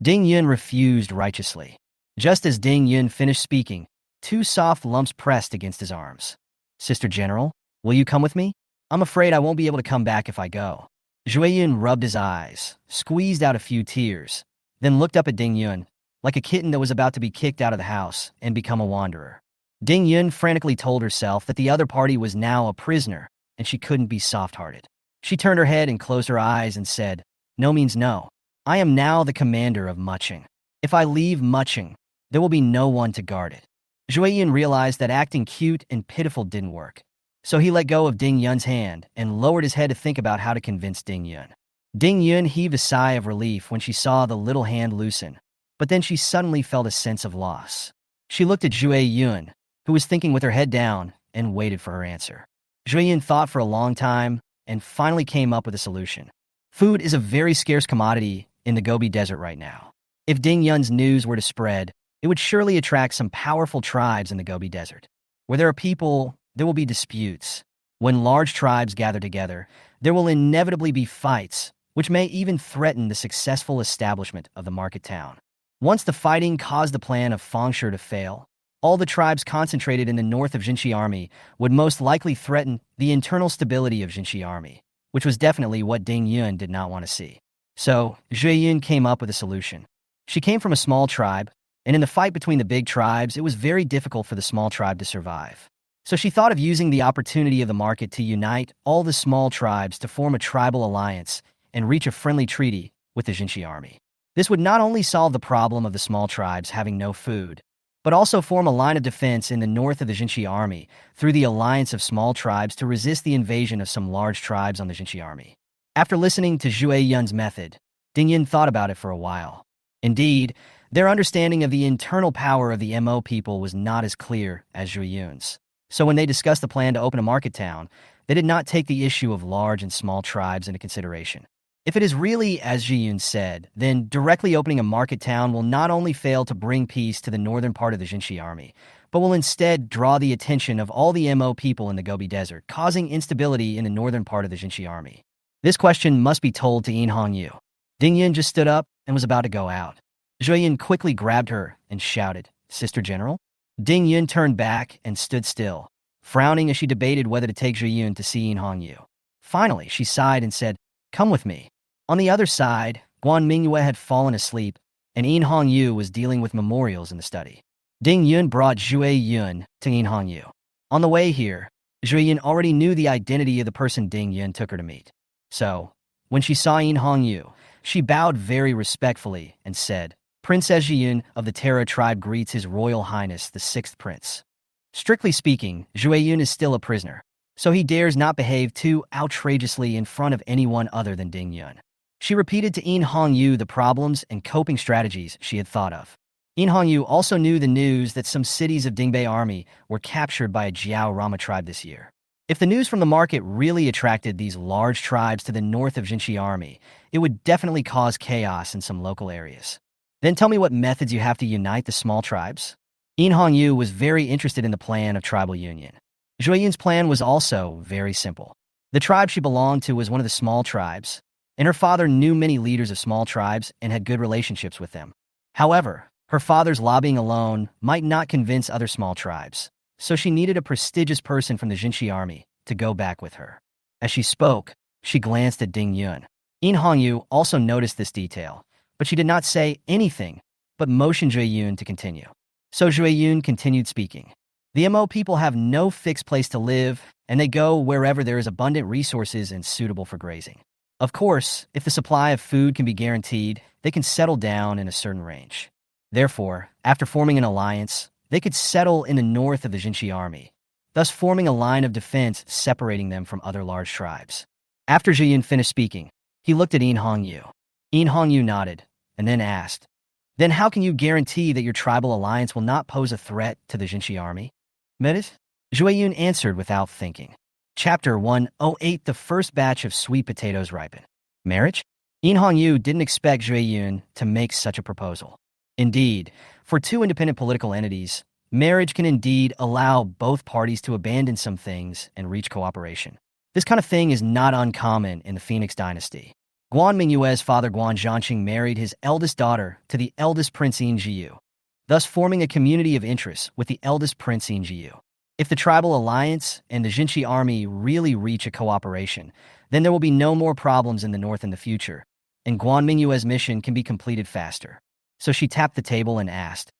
Ding Yun refused righteously. Just as Ding Yun finished speaking, two soft lumps pressed against his arms. Sister General, will you come with me? I'm afraid I won't be able to come back if I go. Zhu Yun rubbed his eyes, squeezed out a few tears, then looked up at Ding Yun, like a kitten that was about to be kicked out of the house and become a wanderer. Ding Yun frantically told herself that the other party was now a prisoner, and she couldn't be soft-hearted. She turned her head and closed her eyes and said, "No means no. I am now the commander of Muching. If I leave Muching, there will be no one to guard it." Zhui Yun realized that acting cute and pitiful didn't work. So he let go of Ding Yun's hand and lowered his head to think about how to convince Ding Yun. Ding Yun heaved a sigh of relief when she saw the little hand loosen, but then she suddenly felt a sense of loss. She looked at Zhui Yun, who was thinking with her head down, and waited for her answer. Zhui Yun thought for a long time and finally came up with a solution. Food is a very scarce commodity in the Gobi Desert right now. If Ding Yun's news were to spread, it would surely attract some powerful tribes in the Gobi Desert. Where there are people, there will be disputes. When large tribes gather together, there will inevitably be fights, which may even threaten the successful establishment of the market town. Once the fighting caused the plan of Fengshe to fail, all the tribes concentrated in the north of Jinshi army would most likely threaten the internal stability of Jinshi army, which was definitely what Ding Yun did not want to see. So, Zhui Yun came up with a solution. She came from a small tribe, and in the fight between the big tribes, it was very difficult for the small tribe to survive. So she thought of using the opportunity of the market to unite all the small tribes to form a tribal alliance and reach a friendly treaty with the Jinshi army. This would not only solve the problem of the small tribes having no food, but also form a line of defense in the north of the Jinshi army through the alliance of small tribes to resist the invasion of some large tribes on the Jinshi army. After listening to Zhui Yun's method, Ding Yun thought about it for a while. Indeed, their understanding of the internal power of the Mo people was not as clear as Zhui Yun's. So when they discussed the plan to open a market town, they did not take the issue of large and small tribes into consideration. If it is really as Zhui Yun said, then directly opening a market town will not only fail to bring peace to the northern part of the Jinshi army, but will instead draw the attention of all the Mo people in the Gobi Desert, causing instability in the northern part of the Jinshi army. This question must be told to Yin Hongyu. Ding Yun just stood up and was about to go out. Zhui Yun quickly grabbed her and shouted, "Sister General?" Ding Yun turned back and stood still, frowning as she debated whether to take Zhui Yun to see Yin Hongyu. Finally, she sighed and said, "Come with me." On the other side, Guan Mingyue had fallen asleep, and Yin Hongyu was dealing with memorials in the study. Ding Yun brought Zhui Yun to Yin Hongyu. On the way here, Zhui Yun already knew the identity of the person Ding Yun took her to meet. So, when she saw Yin Hongyu, she bowed very respectfully and said, "Princess Yun of the Terra tribe greets His Royal Highness the Sixth Prince." Strictly speaking, Zhui Yun is still a prisoner, so he dares not behave too outrageously in front of anyone other than Ding Yun. She repeated to Yin Hongyu the problems and coping strategies she had thought of. Yin Hongyu also knew the news that some cities of Dingbei army were captured by a Jiao Rama tribe this year. If the news from the market really attracted these large tribes to the north of Jinshi army, it would definitely cause chaos in some local areas. Then tell me what methods you have to unite the small tribes. Yin Hongyu was very interested in the plan of tribal union. Zhui Yun's plan was also very simple. The tribe she belonged to was one of the small tribes, and her father knew many leaders of small tribes and had good relationships with them. However, her father's lobbying alone might not convince other small tribes, so she needed a prestigious person from the Jinshi army to go back with her. As she spoke, she glanced at Ding Yun. Yin Hongyu also noticed this detail, but she did not say anything, but motioned Zhui Yun to continue. So Zhui Yun continued speaking. The Mo people have no fixed place to live, and they go wherever there is abundant resources and suitable for grazing. Of course, if the supply of food can be guaranteed, they can settle down in a certain range. Therefore, after forming an alliance, they could settle in the north of the Jinshi army, thus forming a line of defense separating them from other large tribes. After Zhui Yun finished speaking, he looked at Yin Hongyu. Yin Hongyu nodded, and then asked, "Then how can you guarantee that your tribal alliance will not pose a threat to the Jinshi army?" Medit? Zhui Yun answered without thinking. Chapter 108 The first batch of sweet potatoes ripen. Marriage? Yin Hongyu didn't expect Zhui Yun to make such a proposal. Indeed, for two independent political entities, marriage can indeed allow both parties to abandon some things and reach cooperation. This kind of thing is not uncommon in the Phoenix dynasty. Guan Mingyue's father Guan Zhangqing married his eldest daughter to the eldest prince Yin Jiyu, thus forming a community of interest with the eldest prince Yin Jiyu. If the tribal alliance and the Jinshi army really reach a cooperation, then there will be no more problems in the north in the future, and Guan Mingyue's mission can be completed faster. So she tapped the table and asked,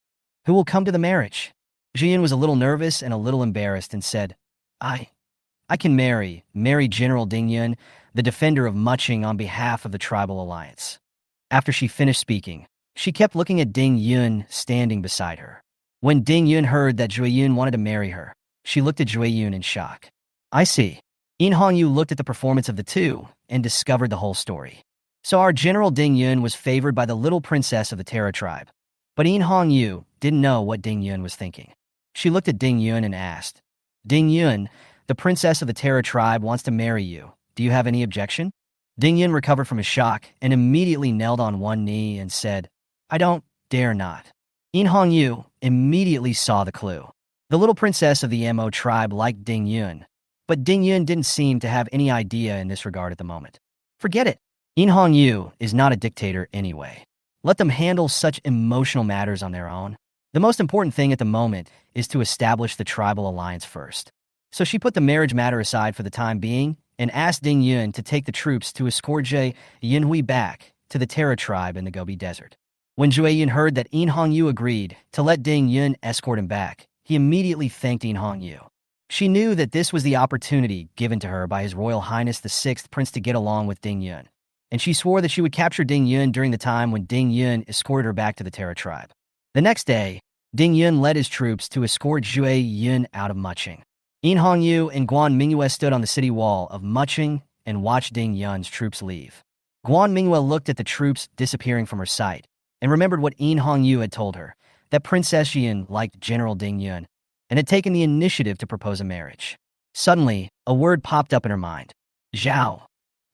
"Who will come to the marriage?" Zhu was a little nervous and a little embarrassed and said, I I can marry General Ding Yun, the defender of Muching on behalf of the tribal alliance." After she finished speaking, she kept looking at Ding Yun standing beside her. When Ding Yun heard that Zhui Yun wanted to marry her, she looked at Zhui Yun in shock. "I see." In Hongyu looked at the performance of the two and discovered the whole story. So our General Ding Yun was favored by the little princess of the Terra tribe. But In Hongyu didn't know what Ding Yun was thinking. She looked at Ding Yun and asked, "Ding Yun, the princess of the Terra tribe wants to marry you. Do you have any objection?" Ding Yun recovered from his shock and immediately knelt on one knee and said, "I don't dare not." In Hongyu immediately saw the clue. The little princess of the Mo tribe liked Ding Yun, but Ding Yun didn't seem to have any idea in this regard at the moment. Forget it. In Hongyu is not a dictator anyway. Let them handle such emotional matters on their own. The most important thing at the moment is to establish the tribal alliance first. So she put the marriage matter aside for the time being and asked Ding Yun to take the troops to escort Zhe Yinhui back to the Terra tribe in the Gobi Desert. When Zhui Yun heard that In Hongyu agreed to let Ding Yun escort him back, he immediately thanked In Hongyu. She knew that this was the opportunity given to her by His Royal Highness the Sixth Prince to get along with Ding Yun, and she swore that she would capture Ding Yun during the time when Ding Yun escorted her back to the Terra tribe. The next day, Ding Yun led his troops to escort Zhui Yun out of Muching. In Hongyu and Guan Mingyue stood on the city wall of Muching and watched Ding Yun's troops leave. Guan Mingyue looked at the troops disappearing from her sight and remembered what In Hongyu had told her, that Princess Yun liked General Ding Yun and had taken the initiative to propose a marriage. Suddenly, a word popped up in her mind. Zhao.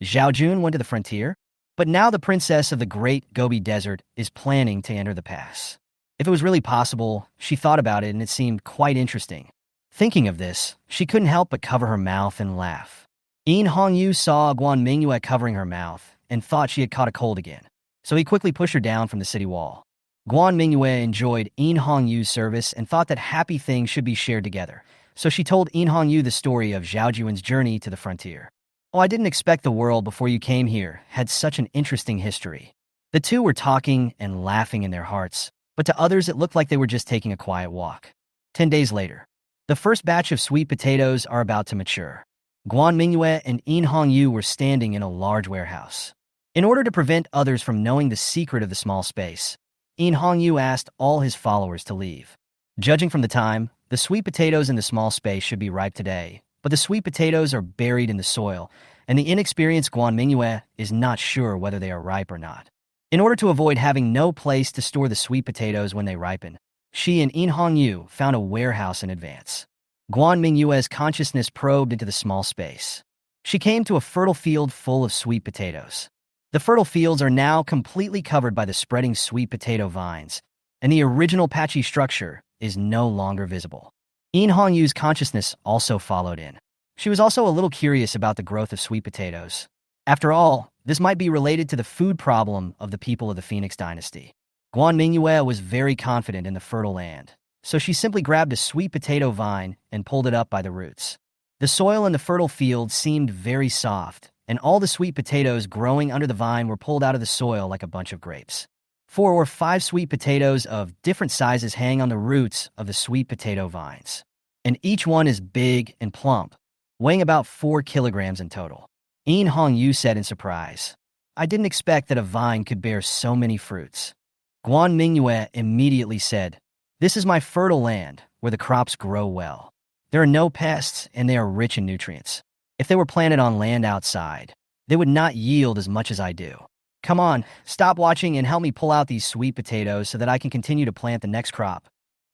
Zhao Jun went to the frontier, but now the princess of the Great Gobi Desert is planning to enter the pass. If it was really possible, she thought about it and it seemed quite interesting. Thinking of this, she couldn't help but cover her mouth and laugh. In Hongyu saw Guan Mingyue covering her mouth and thought she had caught a cold again, so he quickly pushed her down from the city wall. Guan Mingyue enjoyed In Hongyu's service and thought that happy things should be shared together, so she told In Hongyu the story of Zhao Juan's journey to the frontier. "Oh, I didn't expect the world before you came here had such an interesting history." The two were talking and laughing in their hearts, but to others it looked like they were just taking a quiet walk. 10 days later, the first batch of sweet potatoes are about to mature. Guan Mingyue and In Hongyu were standing in a large warehouse. In order to prevent others from knowing the secret of the small space, In Hongyu asked all his followers to leave. Judging from the time, the sweet potatoes in the small space should be ripe today, but the sweet potatoes are buried in the soil, and the inexperienced Guan Mingyue is not sure whether they are ripe or not. In order to avoid having no place to store the sweet potatoes when they ripen, she and In Hongyu found a warehouse in advance. Guan Mingyue's consciousness probed into the small space. She came to a fertile field full of sweet potatoes. The fertile fields are now completely covered by the spreading sweet potato vines, and the original patchy structure is no longer visible. In Hongyu's consciousness also followed in. She was also a little curious about the growth of sweet potatoes. After all, this might be related to the food problem of the people of the Phoenix dynasty. Guan Mingyue was very confident in the fertile land, so she simply grabbed a sweet potato vine and pulled it up by the roots. The soil in the fertile field seemed very soft, and all the sweet potatoes growing under the vine were pulled out of the soil like a bunch of grapes. 4 or 5 sweet potatoes of different sizes hang on the roots of the sweet potato vines, and each one is big and plump, weighing about 4 kilograms in total. In Hongyu said in surprise, "I didn't expect that a vine could bear so many fruits." Guan Mingyue immediately said, "This is my fertile land, where the crops grow well. There are no pests, and they are rich in nutrients. If they were planted on land outside, they would not yield as much as I do. Come on, stop watching and help me pull out these sweet potatoes so that I can continue to plant the next crop."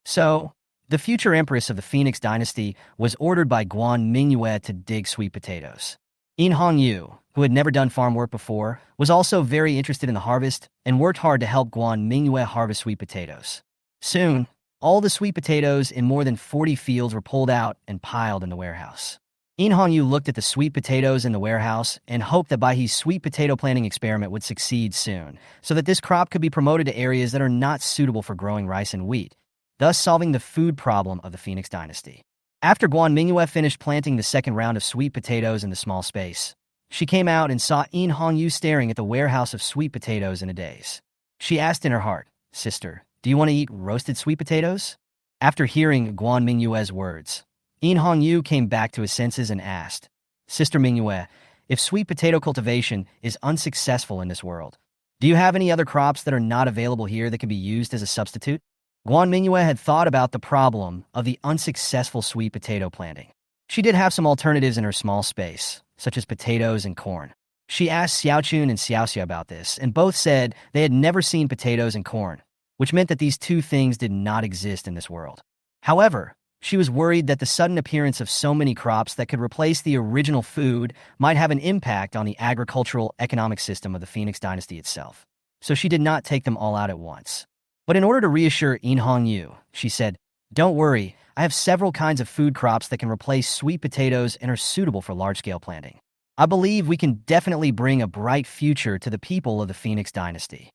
So, the future Empress of the Phoenix dynasty was ordered by Guan Mingyue to dig sweet potatoes. In Hongyu, who had never done farm work before, was also very interested in the harvest and worked hard to help Guan Mingyue harvest sweet potatoes. Soon, all the sweet potatoes in more than 40 fields were pulled out and piled in the warehouse. In Hongyu looked at the sweet potatoes in the warehouse and hoped that by his sweet potato planting experiment would succeed soon, so that this crop could be promoted to areas that are not suitable for growing rice and wheat, thus solving the food problem of the Phoenix dynasty. After Guan Mingyue finished planting the second round of sweet potatoes in the small space, she came out and saw In Hongyu staring at the warehouse of sweet potatoes in a daze. She asked in her heart, "Sister, do you want to eat roasted sweet potatoes?" After hearing Guan Mingyue's words, Yu came back to his senses and asked, "Sister Mingyue, if sweet potato cultivation is unsuccessful in this world, do you have any other crops that are not available here that can be used as a substitute?" Guan Mingyue had thought about the problem of the unsuccessful sweet potato planting. She did have some alternatives in her small space, such as potatoes and corn. She asked Xiaochun and Xiaoxia about this, and both said they had never seen potatoes and corn, which meant that these two things did not exist in this world. However, she was worried that the sudden appearance of so many crops that could replace the original food might have an impact on the agricultural economic system of the Phoenix dynasty itself. So she did not take them all out at once. But in order to reassure Yu, she said, "Don't worry, I have several kinds of food crops that can replace sweet potatoes and are suitable for large-scale planting. I believe we can definitely bring a bright future to the people of the Phoenix dynasty."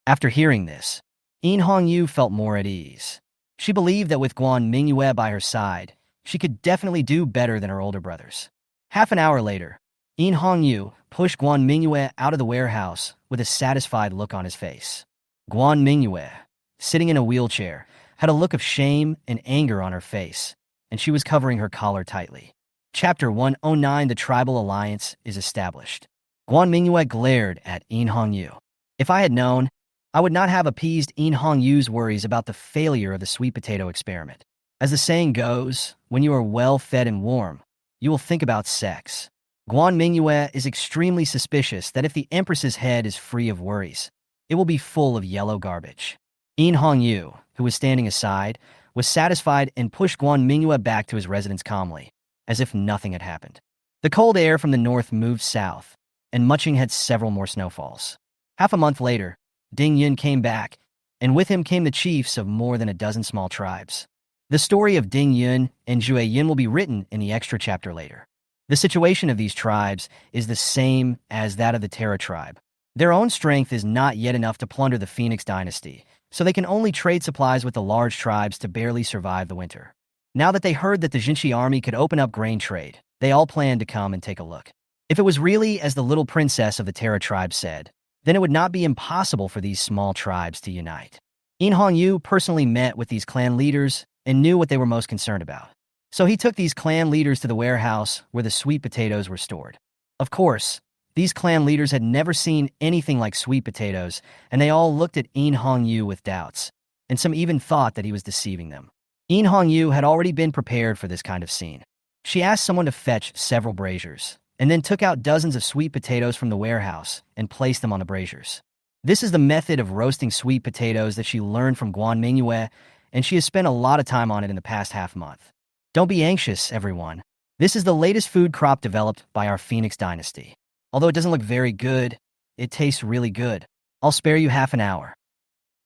After hearing this, Yu felt more at ease. She believed that with Guan Mingyue by her side, she could definitely do better than her older brothers. Half an hour later, Yu pushed Guan Mingyue out of the warehouse with a satisfied look on his face. Guan Mingyue, sitting in a wheelchair, had a look of shame and anger on her face, and she was covering her collar tightly. Chapter 109: The Tribal Alliance is established. Guan Mingyue glared at Yu. "If I had known, I would not have appeased Yu's worries about the failure of the sweet potato experiment. As the saying goes, when you are well fed and warm, you will think about sex." Guan Mingyue is extremely suspicious that if the Empress's head is free of worries, it will be full of yellow garbage. Yu, who was standing aside, was satisfied and pushed Guan Mingyue back to his residence calmly, as if nothing had happened. The cold air from the north moved south, and Muching had several more snowfalls. Half a month later, Ding Yun came back, and with him came the chiefs of more than a dozen small tribes. The story of Ding Yun and Jue Yin will be written in the extra chapter later. The situation of these tribes is the same as that of the Terra tribe. Their own strength is not yet enough to plunder the Phoenix dynasty, so they can only trade supplies with the large tribes to barely survive the winter. Now that they heard that the Jinshi army could open up grain trade, they all planned to come and take a look. If it was really as the little princess of the Terra tribe said, then it would not be impossible for these small tribes to unite. Yu personally met with these clan leaders and knew what they were most concerned about. So he took these clan leaders to the warehouse where the sweet potatoes were stored. Of course, these clan leaders had never seen anything like sweet potatoes, and they all looked at Yu with doubts, and some even thought that he was deceiving them. Yu had already been prepared for this kind of scene. She asked someone to fetch several braziers, and then took out dozens of sweet potatoes from the warehouse and placed them on the braziers. This is the method of roasting sweet potatoes that she learned from Guan Mingyue, and she has spent a lot of time on it in the past half month. Don't be anxious, everyone. This is the latest food crop developed by our Phoenix dynasty. Although it doesn't look very good, it tastes really good. I'll spare you half an hour.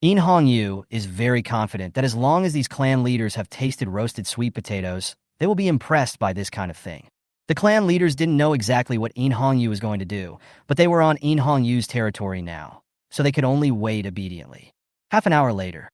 Yu is very confident that as long as these clan leaders have tasted roasted sweet potatoes, they will be impressed by this kind of thing. The clan leaders didn't know exactly what Yu was going to do, but they were on Yu's territory now, so they could only wait obediently. Half an hour later.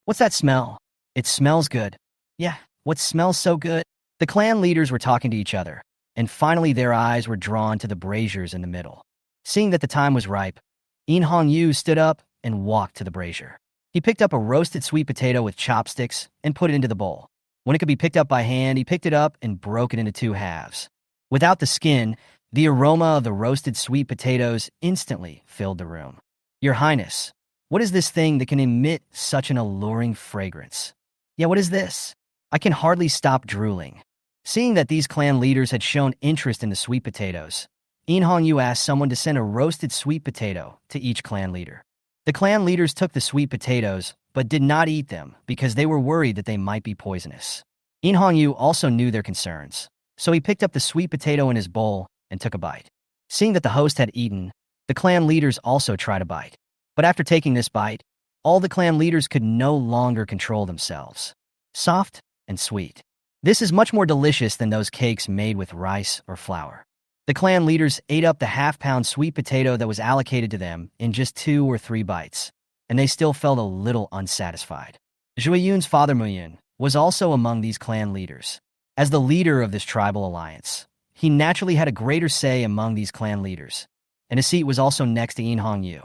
What's that smell? It smells good. Yeah, what smells so good? The clan leaders were talking to each other, and finally their eyes were drawn to the braziers in the middle. Seeing that the time was ripe, Yu stood up and walked to the brazier. He picked up a roasted sweet potato with chopsticks and put it into the bowl. When it could be picked up by hand, he picked it up and broke it into two halves. Without the skin, the aroma of the roasted sweet potatoes instantly filled the room. "Your Highness, what is this thing that can emit such an alluring fragrance?" "Yeah, what is this?" I can hardly stop drooling. Seeing that these clan leaders had shown interest in the sweet potatoes, Yu asked someone to send a roasted sweet potato to each clan leader. The clan leaders took the sweet potatoes, but did not eat them because they were worried that they might be poisonous. Yu also knew their concerns, so he picked up the sweet potato in his bowl and took a bite. Seeing that the host had eaten, the clan leaders also tried a bite. But after taking this bite, all the clan leaders could no longer control themselves. Soft and sweet. This is much more delicious than those cakes made with rice or flour. The clan leaders ate up the half-pound sweet potato that was allocated to them in just 2 or 3 bites, and they still felt a little unsatisfied. Jue Yun's father Muyun was also among these clan leaders. As the leader of this tribal alliance, he naturally had a greater say among these clan leaders, and his seat was also next to Yu.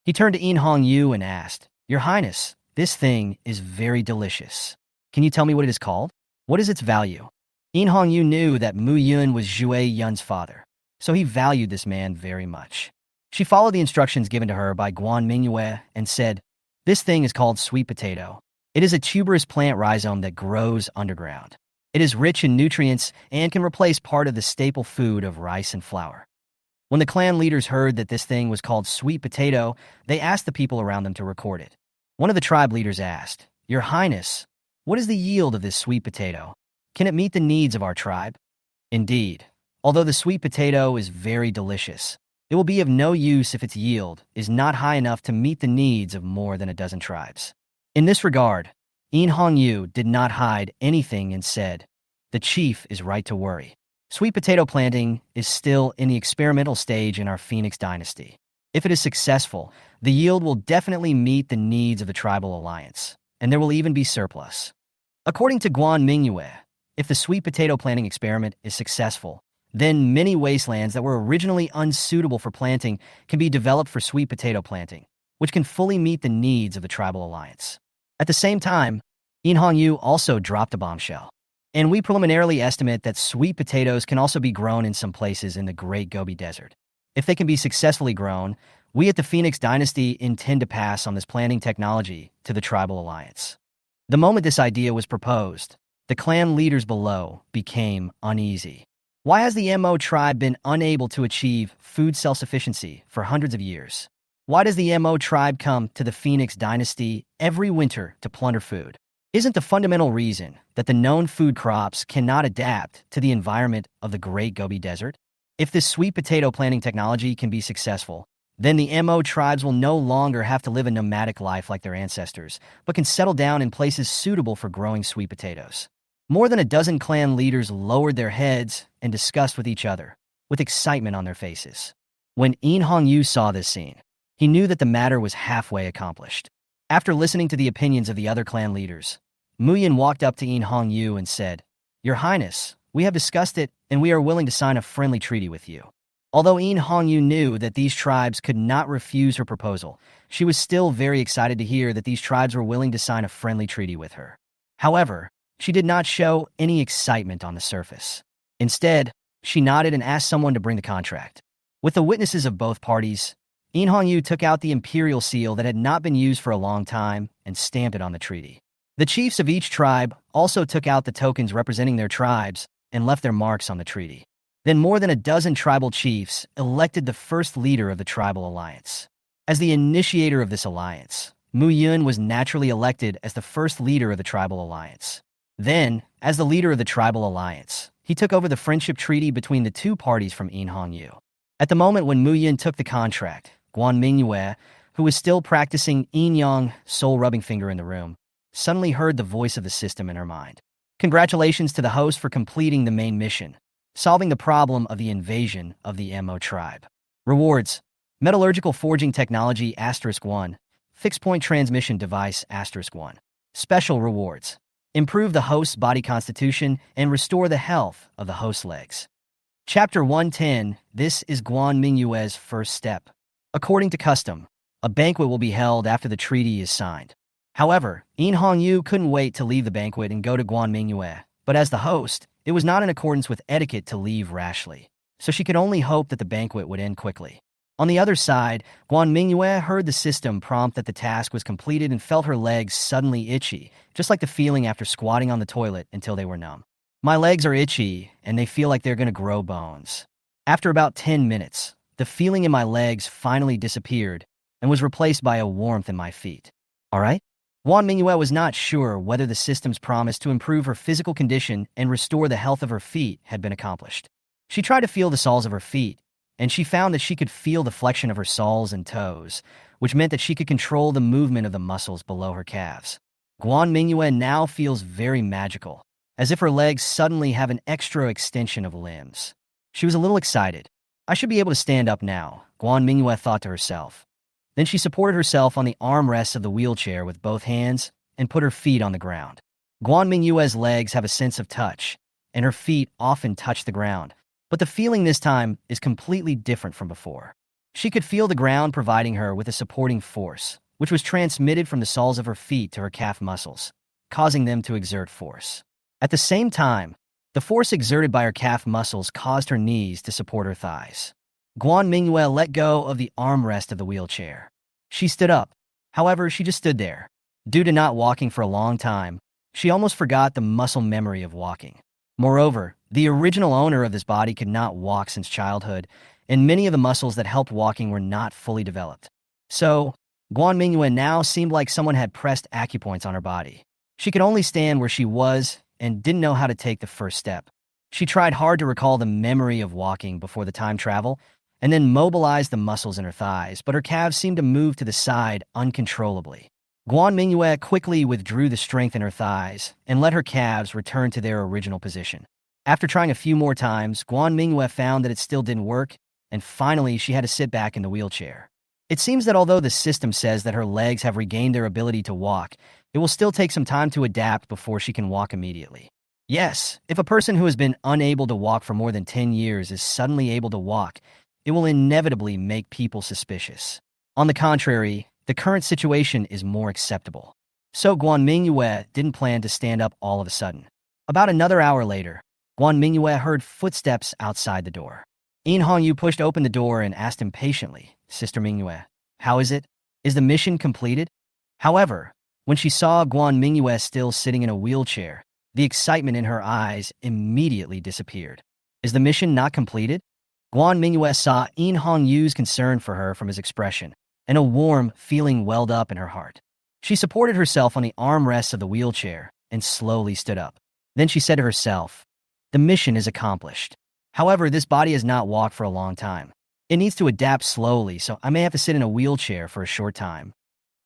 He turned to Yu and asked, Your Highness, this thing is very delicious. Can you tell me what it is called? What is its value? In Hongyu knew that Mu Yun was Zhui Yun's father, so he valued this man very much. She followed the instructions given to her by Guan Mingyue and said, "This thing is called sweet potato. It is a tuberous plant rhizome that grows underground. It is rich in nutrients and can replace part of the staple food of rice and flour." When the clan leaders heard that this thing was called sweet potato, they asked the people around them to record it. One of the tribe leaders asked, "Your Highness, what is the yield of this sweet potato? Can it meet the needs of our tribe?" Indeed, although the sweet potato is very delicious, it will be of no use if its yield is not high enough to meet the needs of more than a dozen tribes. In this regard, In Hongyu did not hide anything and said, "The chief is right to worry. Sweet potato planting is still in the experimental stage in our Phoenix dynasty. If it is successful, the yield will definitely meet the needs of the tribal alliance, and there will even be surplus." According to Guan Mingyue, if the sweet potato planting experiment is successful, then many wastelands that were originally unsuitable for planting can be developed for sweet potato planting, which can fully meet the needs of the tribal alliance. At the same time, In Hongyu also dropped a bombshell. And we preliminarily estimate that sweet potatoes can also be grown in some places in the Great Gobi Desert. If they can be successfully grown, we at the Phoenix Dynasty intend to pass on this planting technology to the tribal alliance. The moment this idea was proposed, the clan leaders below became uneasy. Why has the Mo tribe been unable to achieve food self-sufficiency for hundreds of years? Why does the Mo tribe come to the Phoenix Dynasty every winter to plunder food? Isn't the fundamental reason that the known food crops cannot adapt to the environment of the Great Gobi Desert? If this sweet potato planting technology can be successful, then the Mo tribes will no longer have to live a nomadic life like their ancestors, but can settle down in places suitable for growing sweet potatoes. More than a dozen clan leaders lowered their heads and discussed with each other, with excitement on their faces. When In Hongyu saw this scene, he knew that the matter was halfway accomplished. After listening to the opinions of the other clan leaders, Mu Yun walked up to In Hongyu and said, "Your Highness, we have discussed it and we are willing to sign a friendly treaty with you." Although In Hongyu knew that these tribes could not refuse her proposal, she was still very excited to hear that these tribes were willing to sign a friendly treaty with her. However, she did not show any excitement on the surface. Instead, she nodded and asked someone to bring the contract. With the witnesses of both parties, In Hongyu took out the imperial seal that had not been used for a long time and stamped it on the treaty. The chiefs of each tribe also took out the tokens representing their tribes and left their marks on the treaty. Then more than a dozen tribal chiefs elected the first leader of the tribal alliance. As the initiator of this alliance, Mu Yun was naturally elected as the first leader of the tribal alliance. Then, as the leader of the tribal alliance, he took over the friendship treaty between the two parties from In Hongyu. At the moment when Mu Yun took the contract, Guan Mingyue, who was still practicing yin yang soul-rubbing finger in the room, suddenly heard the voice of the system in her mind. Congratulations to the host for completing the main mission, solving the problem of the invasion of the Mo tribe. Rewards: Metallurgical Forging Technology *1, Fixed Point Transmission Device *1. Special rewards: Improve the host's body constitution and restore the health of the host's legs. Chapter 110. This is Guan Mingyue's first step. According to custom, a banquet will be held after the treaty is signed. However, In Hongyu couldn't wait to leave the banquet and go to Guan Mingyue, but as the host, it was not in accordance with etiquette to leave rashly, so she could only hope that the banquet would end quickly. On the other side, Guan Mingyue heard the system prompt that the task was completed and felt her legs suddenly itchy, just like the feeling after squatting on the toilet until they were numb. "My legs are itchy, and they feel like they're going to grow bones." After about 10 minutes, the feeling in my legs finally disappeared and was replaced by a warmth in my feet. All right? Guan Mingyue was not sure whether the system's promise to improve her physical condition and restore the health of her feet had been accomplished. She tried to feel the soles of her feet, and she found that she could feel the flexion of her soles and toes, which meant that she could control the movement of the muscles below her calves. Guan Mingyue now feels very magical, as if her legs suddenly have an extra extension of limbs. She was a little excited. "I should be able to stand up now," Guan Mingyue thought to herself. Then she supported herself on the armrests of the wheelchair with both hands and put her feet on the ground. Guan Mingyue's legs have a sense of touch, and her feet often touch the ground, but the feeling this time is completely different from before. She could feel the ground providing her with a supporting force, which was transmitted from the soles of her feet to her calf muscles, causing them to exert force. At the same time, the force exerted by her calf muscles caused her knees to support her thighs. Guan Mingyue let go of the armrest of the wheelchair. She stood up. However, she just stood there. Due to not walking for a long time, she almost forgot the muscle memory of walking. Moreover, the original owner of this body could not walk since childhood, and many of the muscles that helped walking were not fully developed. So, Guan Mingyue now seemed like someone had pressed acupoints on her body. She could only stand where she was and didn't know how to take the first step. She tried hard to recall the memory of walking before the time travel, and then mobilized the muscles in her thighs, but her calves seemed to move to the side uncontrollably. Guan Mingyue quickly withdrew the strength in her thighs and let her calves return to their original position. After trying a few more times, Guan Mingyue found that it still didn't work, and finally she had to sit back in the wheelchair. It seems that although the system says that her legs have regained their ability to walk, it will still take some time to adapt before she can walk immediately. Yes, if a person who has been unable to walk for more than 10 years is suddenly able to walk, it will inevitably make people suspicious. On the contrary, the current situation is more acceptable. So Guan Mingyue didn't plan to stand up all of a sudden. About another hour later, Guan Mingyue heard footsteps outside the door. Hongyu pushed open the door and asked impatiently, "Sister Mingyue, how is it? Is the mission completed?" However, when she saw Guan Mingyue still sitting in a wheelchair, the excitement in her eyes immediately disappeared. "Is the mission not completed?" Guan Mingyue saw Hongyu's concern for her from his expression, and a warm feeling welled up in her heart. She supported herself on the armrests of the wheelchair and slowly stood up. Then she said to herself, "The mission is accomplished. However, this body has not walked for a long time. It needs to adapt slowly, so I may have to sit in a wheelchair for a short time."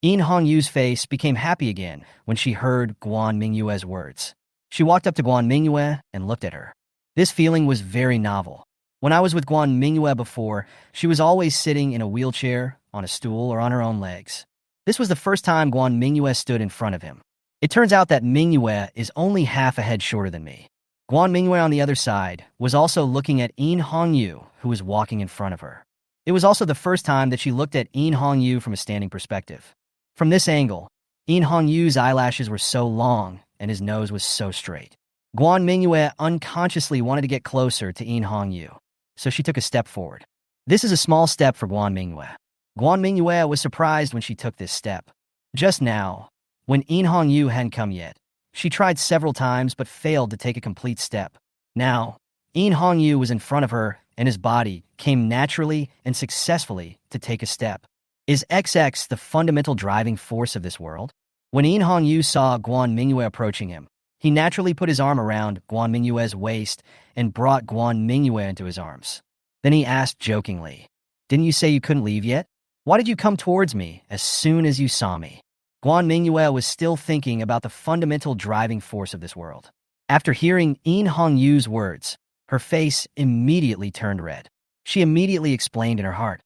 Hongyu's face became happy again when she heard Guan Mingyue's words. She walked up to Guan Mingyue and looked at her. This feeling was very novel. When I was with Guan Mingyue before, she was always sitting in a wheelchair, on a stool, or on her own legs. This was the first time Guan Mingyue stood in front of him. It turns out that Mingyue is only half a head shorter than me. Guan Mingyue on the other side was also looking at Hongyu, who was walking in front of her. It was also the first time that she looked at Hongyu from a standing perspective. From this angle, Hongyu's eyelashes were so long and his nose was so straight. Guan Mingyue unconsciously wanted to get closer to Hongyu, so she took a step forward. This is a small step for Guan Mingyue. Guan Mingyue was surprised when she took this step. Just now, when Hongyu hadn't come yet, she tried several times but failed to take a complete step. Now, Hongyu was in front of her and his body came naturally and successfully to take a step. Is XX the fundamental driving force of this world? When Hongyu saw Guan Mingyue approaching him, he naturally put his arm around Guan Mingyue's waist and brought Guan Mingyue into his arms. Then he asked jokingly, "Didn't you say you couldn't leave yet? Why did you come towards me as soon as you saw me?" Guan Mingyue was still thinking about the fundamental driving force of this world. After hearing Hongyu's words, her face immediately turned red. She immediately explained in her heart,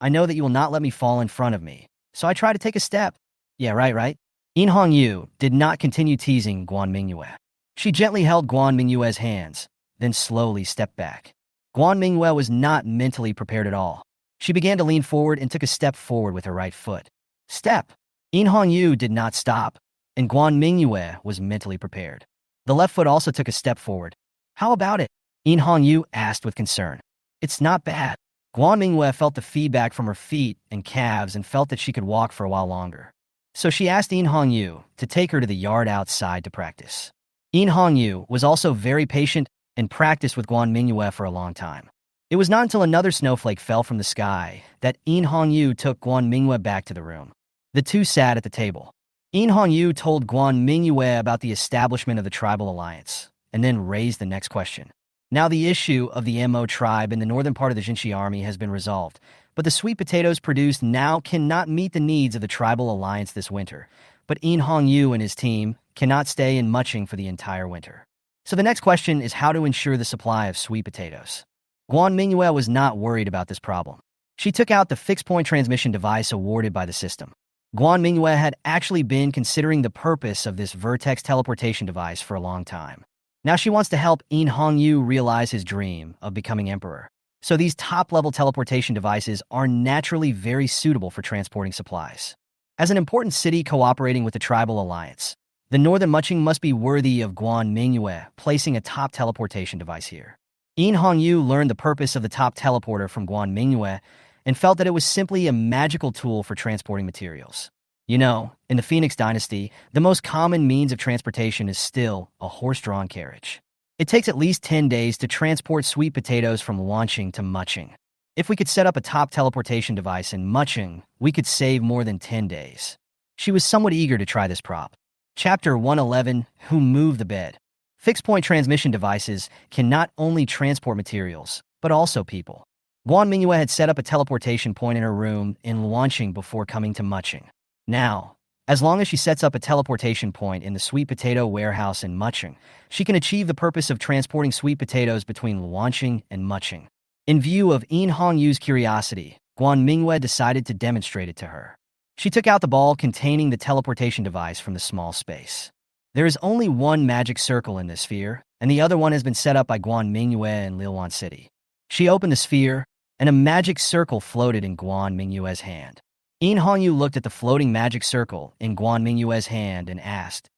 I know that you will not let me fall in front of me, so I try to take a step." "Yeah, right. Hongyu did not continue teasing Guan Mingyue. She gently held Guan Mingyue's hands, then slowly stepped back. Guan Mingyue was not mentally prepared at all. She began to lean forward and took a step forward with her right foot. Step! Hongyu did not stop, and Guan Mingyue was mentally prepared. The left foot also took a step forward. "How about it?" Hongyu asked with concern. "It's not bad." Guan Mingyue felt the feedback from her feet and calves and felt that she could walk for a while longer. So she asked Hongyu to take her to the yard outside to practice. Hongyu was also very patient and practiced with Guan Mingyue for a long time. It was not until another snowflake fell from the sky that Hongyu took Guan Mingyue back to the room. The two sat at the table. Hongyu told Guan Mingyue about the establishment of the tribal alliance, and then raised the next question. Now the issue of the Mo tribe in the northern part of the Jinshi army has been resolved, but the sweet potatoes produced now cannot meet the needs of the tribal alliance this winter. But Hongyu and his team cannot stay in Muching for the entire winter. So the next question is how to ensure the supply of sweet potatoes. Guan Mingyue was not worried about this problem. She took out the fixed-point transmission device awarded by the system. Guan Mingyue had actually been considering the purpose of this vertex teleportation device for a long time. Now she wants to help Hongyu realize his dream of becoming emperor. So these top-level teleportation devices are naturally very suitable for transporting supplies. As an important city cooperating with the tribal alliance, the northern Muching must be worthy of Guan Mingyue placing a top teleportation device here. Hongyu learned the purpose of the top teleporter from Guan Mingyue and felt that it was simply a magical tool for transporting materials. You know, in the Phoenix Dynasty, the most common means of transportation is still a horse-drawn carriage. It takes at least 10 days to transport sweet potatoes from Luanqing to Muching. If we could set up a top teleportation device in Muching, we could save more than 10 days. She was somewhat eager to try this prop. Chapter 111, Who Moved the Bed? Fixed-point transmission devices can not only transport materials, but also people. Guan Mingyue had set up a teleportation point in her room in Luanqing before coming to Muching. Now, as long as she sets up a teleportation point in the sweet potato warehouse in Muching, she can achieve the purpose of transporting sweet potatoes between Luanqing and Muching. In view of Hongyu's curiosity, Guan Mingyue decided to demonstrate it to her. She took out the ball containing the teleportation device from the small space. There is only one magic circle in this sphere, and the other one has been set up by Guan Mingyue in Lilwan City. She opened the sphere, and a magic circle floated in Guan Mingyue's hand. Hongyu looked at the floating magic circle in Guan Mingyue's hand and asked,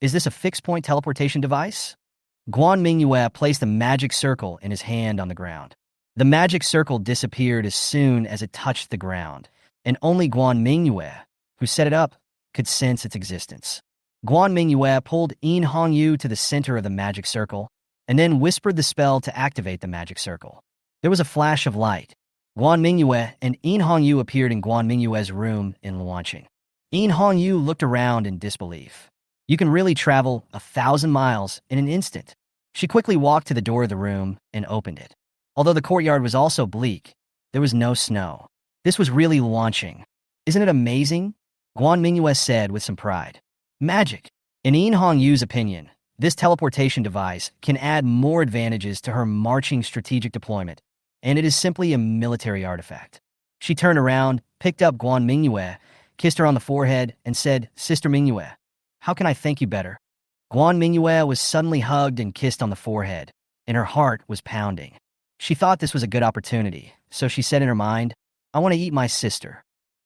"Is this a fixed-point teleportation device?" Guan Mingyue placed the magic circle in his hand on the ground. The magic circle disappeared as soon as it touched the ground, and only Guan Mingyue, who set it up, could sense its existence. Guan Mingyue pulled Hongyu to the center of the magic circle, and then whispered the spell to activate the magic circle. There was a flash of light. Guan Mingyue and Hongyu appeared in Guan Mingyue's room in Luanqing. Hongyu looked around in disbelief. You can really travel 1,000 miles in an instant. She quickly walked to the door of the room and opened it. Although the courtyard was also bleak, there was no snow. This was really Luanqing. Isn't it amazing? Guan Mingyue said with some pride. Magic. In Hongyu's opinion, this teleportation device can add more advantages to her marching strategic deployment, and it is simply a military artifact. She turned around, picked up Guan Mingyue, kissed her on the forehead, and said, "Sister Mingyue, how can I thank you better?" Guan Mingyue was suddenly hugged and kissed on the forehead, and her heart was pounding. She thought this was a good opportunity, so she said in her mind, "I want to eat my sister."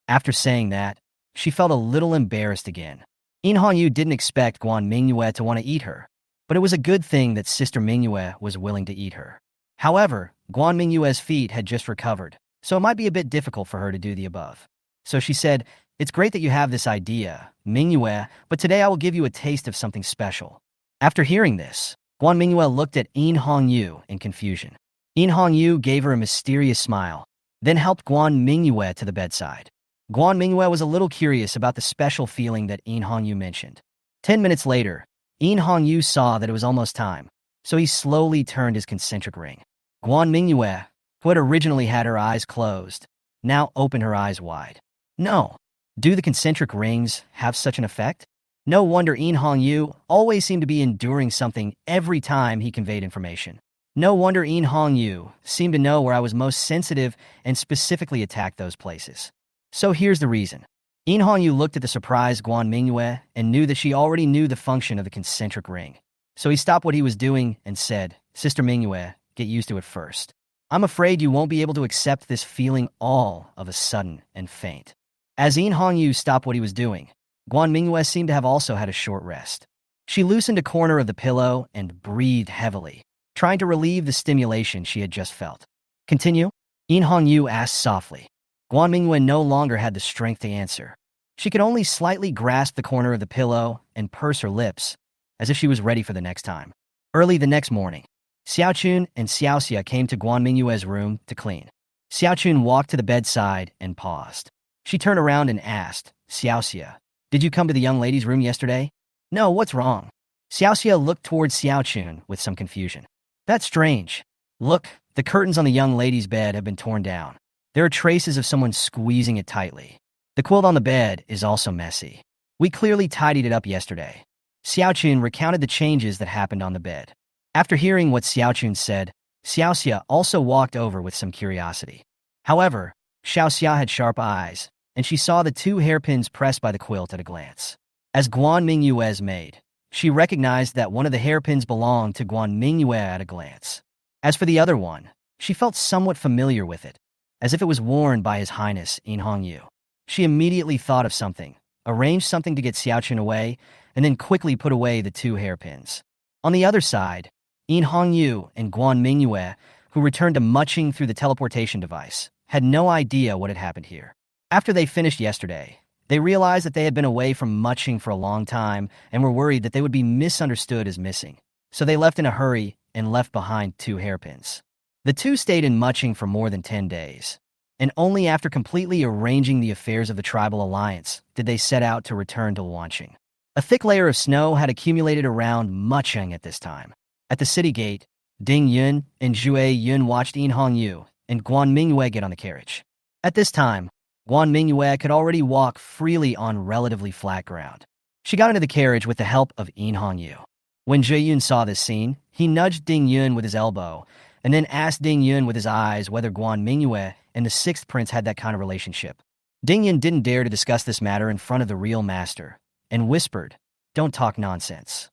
After saying that, she felt a little embarrassed again. Hongyu didn't expect Guan Mingyue to want to eat her, but it was a good thing that Sister Mingyue was willing to eat her. However, Guan Mingyue's feet had just recovered, so it might be a bit difficult for her to do the above. So she said, "It's great that you have this idea, Mingyue, but today I will give you a taste of something special." After hearing this, Guan Mingyue looked at Hongyu in confusion. Hongyu gave her a mysterious smile, then helped Guan Mingyue to the bedside. Guan Mingyue was a little curious about the special feeling that Hongyu mentioned. 10 minutes later, Hongyu saw that it was almost time, so he slowly turned his concentric ring. Guan Mingyue, who had originally had her eyes closed, now opened her eyes wide. No. Do the concentric rings have such an effect? No wonder Hongyu always seemed to be enduring something every time he conveyed information. No wonder Hongyu seemed to know where I was most sensitive and specifically attacked those places. So here's the reason. Hongyu looked at the surprised Guan Mingyue and knew that she already knew the function of the concentric ring. So he stopped what he was doing and said, "Sister Mingyue, get used to it first. I'm afraid you won't be able to accept this feeling all of a sudden and faint." As Hongyu stopped what he was doing, Guan Mingyue seemed to have also had a short rest. She loosened a corner of the pillow and breathed heavily, trying to relieve the stimulation she had just felt. "Continue?" Hongyu asked softly. Guan Mingyue no longer had the strength to answer. She could only slightly grasp the corner of the pillow and purse her lips, as if she was ready for the next time. Early the next morning, Xiaochun and Xiaoxia came to Guan Mingyue's room to clean. Xiaochun walked to the bedside and paused. She turned around and asked, "Xiaoxia, did you come to the young lady's room yesterday?" "No, what's wrong?" Xiaoxia looked towards Xiaochun with some confusion. "That's strange. Look, the curtains on the young lady's bed have been torn down. There are traces of someone squeezing it tightly. The quilt on the bed is also messy. We clearly tidied it up yesterday." Xiaochun recounted the changes that happened on the bed. After hearing what Xiaochun said, Xiaoxia also walked over with some curiosity. However, Xiaoxia had sharp eyes, and she saw the 2 hairpins pressed by the quilt at a glance. As Guan Mingyue's maid, she recognized that one of the hairpins belonged to Guan Mingyue at a glance. As for the other one, She felt somewhat familiar with it, as if it was worn by His Highness In Hongyu. She immediately thought of something, arranged something to get Xiaoqun away, and then quickly put away the 2 hairpins. On the other side, In Hongyu and Guan Mingyue, who returned to muching through the teleportation device, had no idea what had happened here. After they finished yesterday, they realized that they had been away from muching for a long time and were worried that they would be misunderstood as missing. So they left in a hurry and left behind 2 hairpins. The 2 stayed in muching for more than 10 days, and only after completely arranging the affairs of the tribal alliance did they set out to return to Wanqing. A thick layer of snow had accumulated around muching at this time. At the city gate, Ding Yun and Zhue Yun watched In Hongyu and Guan Mingyue get on the carriage. At this time, Guan Mingyue could already walk freely on relatively flat ground. She got into the carriage with the help of In Hongyu. When Zhue Yun saw this scene, he nudged Ding Yun with his elbow and then asked Ding Yun with his eyes whether Guan Mingyue and the 6th prince had that kind of relationship. Ding Yun didn't dare to discuss this matter in front of the real master and whispered, "Don't talk nonsense."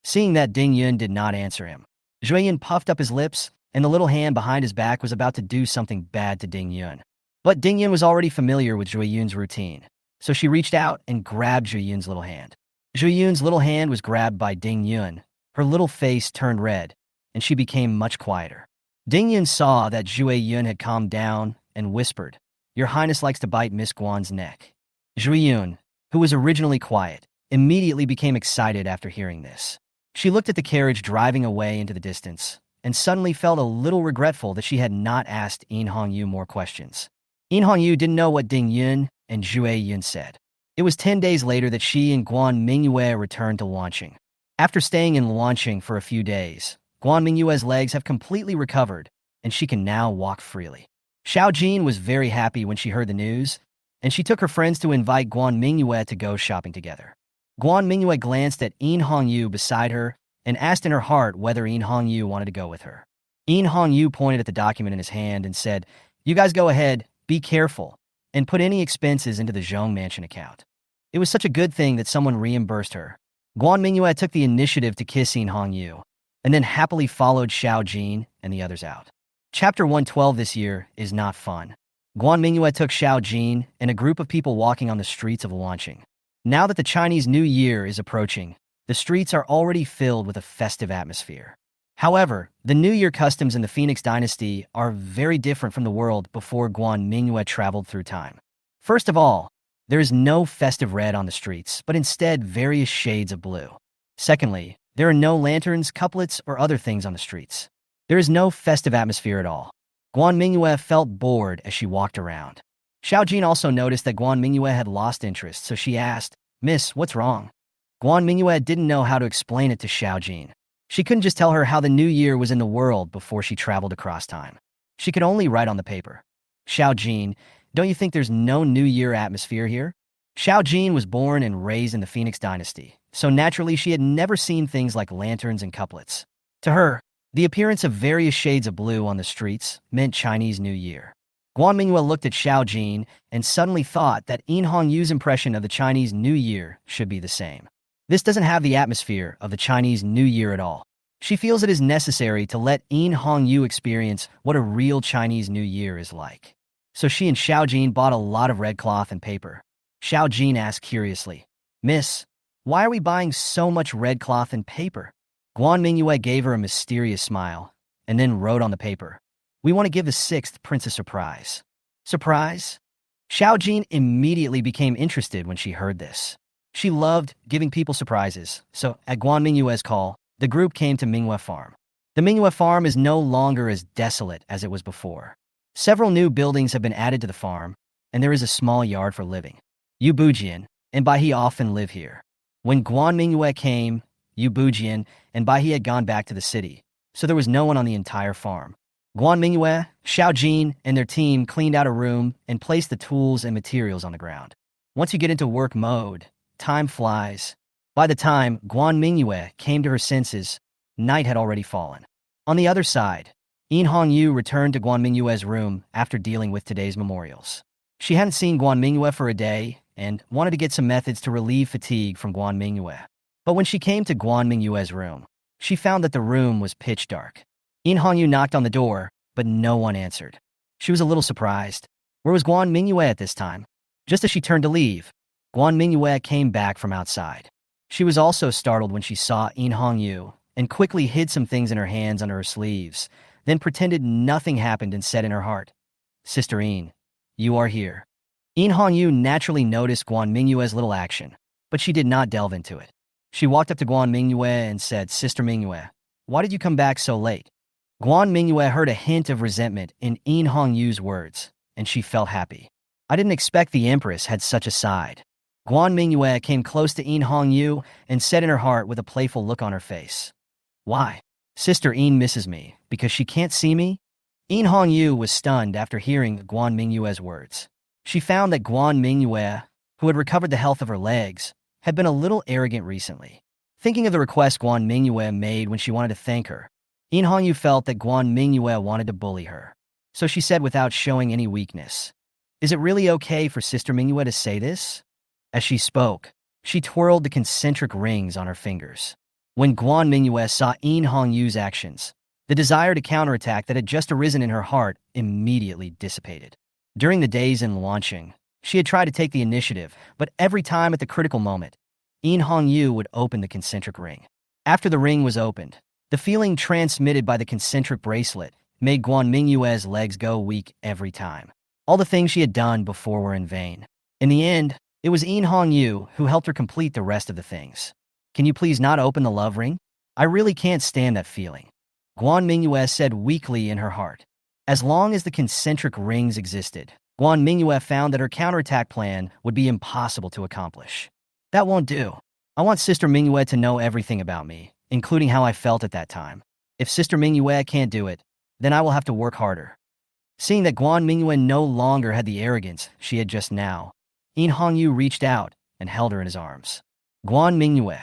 Seeing that Ding Yun did not answer him, Zhue Yun puffed up his lips and the little hand behind his back was about to do something bad to Ding Yun. But Ding Yun was already familiar with Zhue Yun's routine, so she reached out and grabbed Zhue Yun's little hand. Zhue Yun's little hand was grabbed by Ding Yun. Her little face turned red, and she became much quieter. Ding Yun saw that Zhue Yun had calmed down and whispered, "Your Highness likes to bite Miss Guan's neck." Zhue Yun, who was originally quiet, immediately became excited after hearing this. She looked at the carriage driving away into the distance, and suddenly felt a little regretful that she had not asked In Hongyu more questions. In Hongyu didn't know what Ding Yun and Zhue Yun said. It was 10 days later that she and Guan Mingyue returned to Wanqing. After staying in Wanqing for a few days, Guan Mingyue's legs have completely recovered, and she can now walk freely. Xiao Jin was very happy when she heard the news, and she took her friends to invite Guan Mingyue to go shopping together. Guan Mingyue glanced at In Hongyu beside her and asked in her heart whether In Hongyu wanted to go with her. In Hongyu pointed at the document in his hand and said, "You guys go ahead, be careful, and put any expenses into the Jong mansion account." It was such a good thing that someone reimbursed her. Guan Mingyue took the initiative to kiss In Hongyu, and then happily followed Xiao Jin and the others out. Chapter 112 this year is not fun. Guan Mingyue took Xiao Jin and a group of people walking on the streets of Wanqing. Now that the Chinese New Year is approaching, the streets are already filled with a festive atmosphere. However, the New Year customs in the Phoenix dynasty are very different from the world before Guan Mingyue traveled through time. First of all, there is no festive red on the streets, but instead various shades of blue. Secondly, there are no lanterns, couplets, or other things on the streets. There is no festive atmosphere at all. Guan Mingyue felt bored as she walked around. Xiao Jin also noticed that Guan Mingyue had lost interest, so she asked, "Miss, what's wrong?" Guan Mingyue didn't know how to explain it to Xiao Jin. She couldn't just tell her how the new year was in the world before she traveled across time. She could only write on the paper. "Xiao Jin, don't you think there's no New Year atmosphere here?" Xiao Jin was born and raised in the Phoenix dynasty, so naturally she had never seen things like lanterns and couplets. To her, the appearance of various shades of blue on the streets meant Chinese New Year. Guan Mingyue looked at Xiao Jin and suddenly thought that In Hongyu's impression of the Chinese New Year should be the same. This doesn't have the atmosphere of the Chinese New Year at all. She feels it is necessary to let In Hongyu experience what a real Chinese New Year is like. So she and Xiao Jin bought a lot of red cloth and paper. Xiao Jin asked curiously, "Miss, why are we buying so much red cloth and paper?" Guan Mingyue gave her a mysterious smile and then wrote on the paper, "We want to give the 6th prince a surprise." Surprise? Xiao Jin immediately became interested when she heard this. She loved giving people surprises, so at Guan Mingyue's call, the group came to Mingyue Farm. The Mingyue Farm is no longer as desolate as it was before. Several new buildings have been added to the farm, and there is a small yard for living. Yu Bujian and Bai He often live here. When Guan Mingyue came, Yu Bujian and Bai He had gone back to the city, so there was no one on the entire farm. Guan Mingyue, Xiao Jin, and their team cleaned out a room and placed the tools and materials on the ground. Once you get into work mode, time flies. By the time Guan Mingyue came to her senses, night had already fallen. On the other side, In Hongyu returned to Guan Mingyue's room after dealing with today's memorials. She hadn't seen Guan Mingyue for a day and wanted to get some methods to relieve fatigue from Guan Mingyue. But when she came to Guan Mingyue's room, she found that the room was pitch dark. In Hongyu knocked on the door, but no one answered. She was a little surprised. Where was Guan Mingyue at this time? Just as she turned to leave, Guan Mingyue came back from outside. She was also startled when she saw Yu and quickly hid some things in her hands under her sleeves, then pretended nothing happened and said in her heart, "Sister In, you are here." Yu naturally noticed Guan Mingyue's little action, but she did not delve into it. She walked up to Guan Mingyue and said, "Sister Mingyue, why did you come back so late?" Guan Mingyue heard a hint of resentment in Yu's words, and she felt happy. "I didn't expect the Empress had such a side." Guan Mingyue came close to Yu and said in her heart with a playful look on her face, "Why? Sister In misses me because she can't see me?" Yu was stunned after hearing Guan Mingyue's words. She found that Guan Mingyue, who had recovered the health of her legs, had been a little arrogant recently. Thinking of the request Guan Mingyue made when she wanted to thank her, Yu felt that Guan Mingyue wanted to bully her. So she said without showing any weakness, "Is it really okay for Sister Mingyue to say this?" As she spoke, she twirled the concentric rings on her fingers. When Guan Mingyue saw Yu's actions, the desire to counterattack that had just arisen in her heart immediately dissipated. During the days in launching, she had tried to take the initiative, but every time at the critical moment, Yu would open the concentric ring. After the ring was opened, the feeling transmitted by the concentric bracelet made Guan Mingyue's legs go weak every time. All the things she had done before were in vain. In the end, it was Yu who helped her complete the rest of the things. "Can you please not open the love ring? I really can't stand that feeling," Guan Mingyue said weakly in her heart. As long as the concentric rings existed, Guan Mingyue found that her counterattack plan would be impossible to accomplish. "That won't do. I want Sister Mingyue to know everything about me, including how I felt at that time. If Sister Mingyue can't do it, then I will have to work harder." Seeing that Guan Mingyue no longer had the arrogance she had just now, Yu reached out and held her in his arms. Guan Mingyue,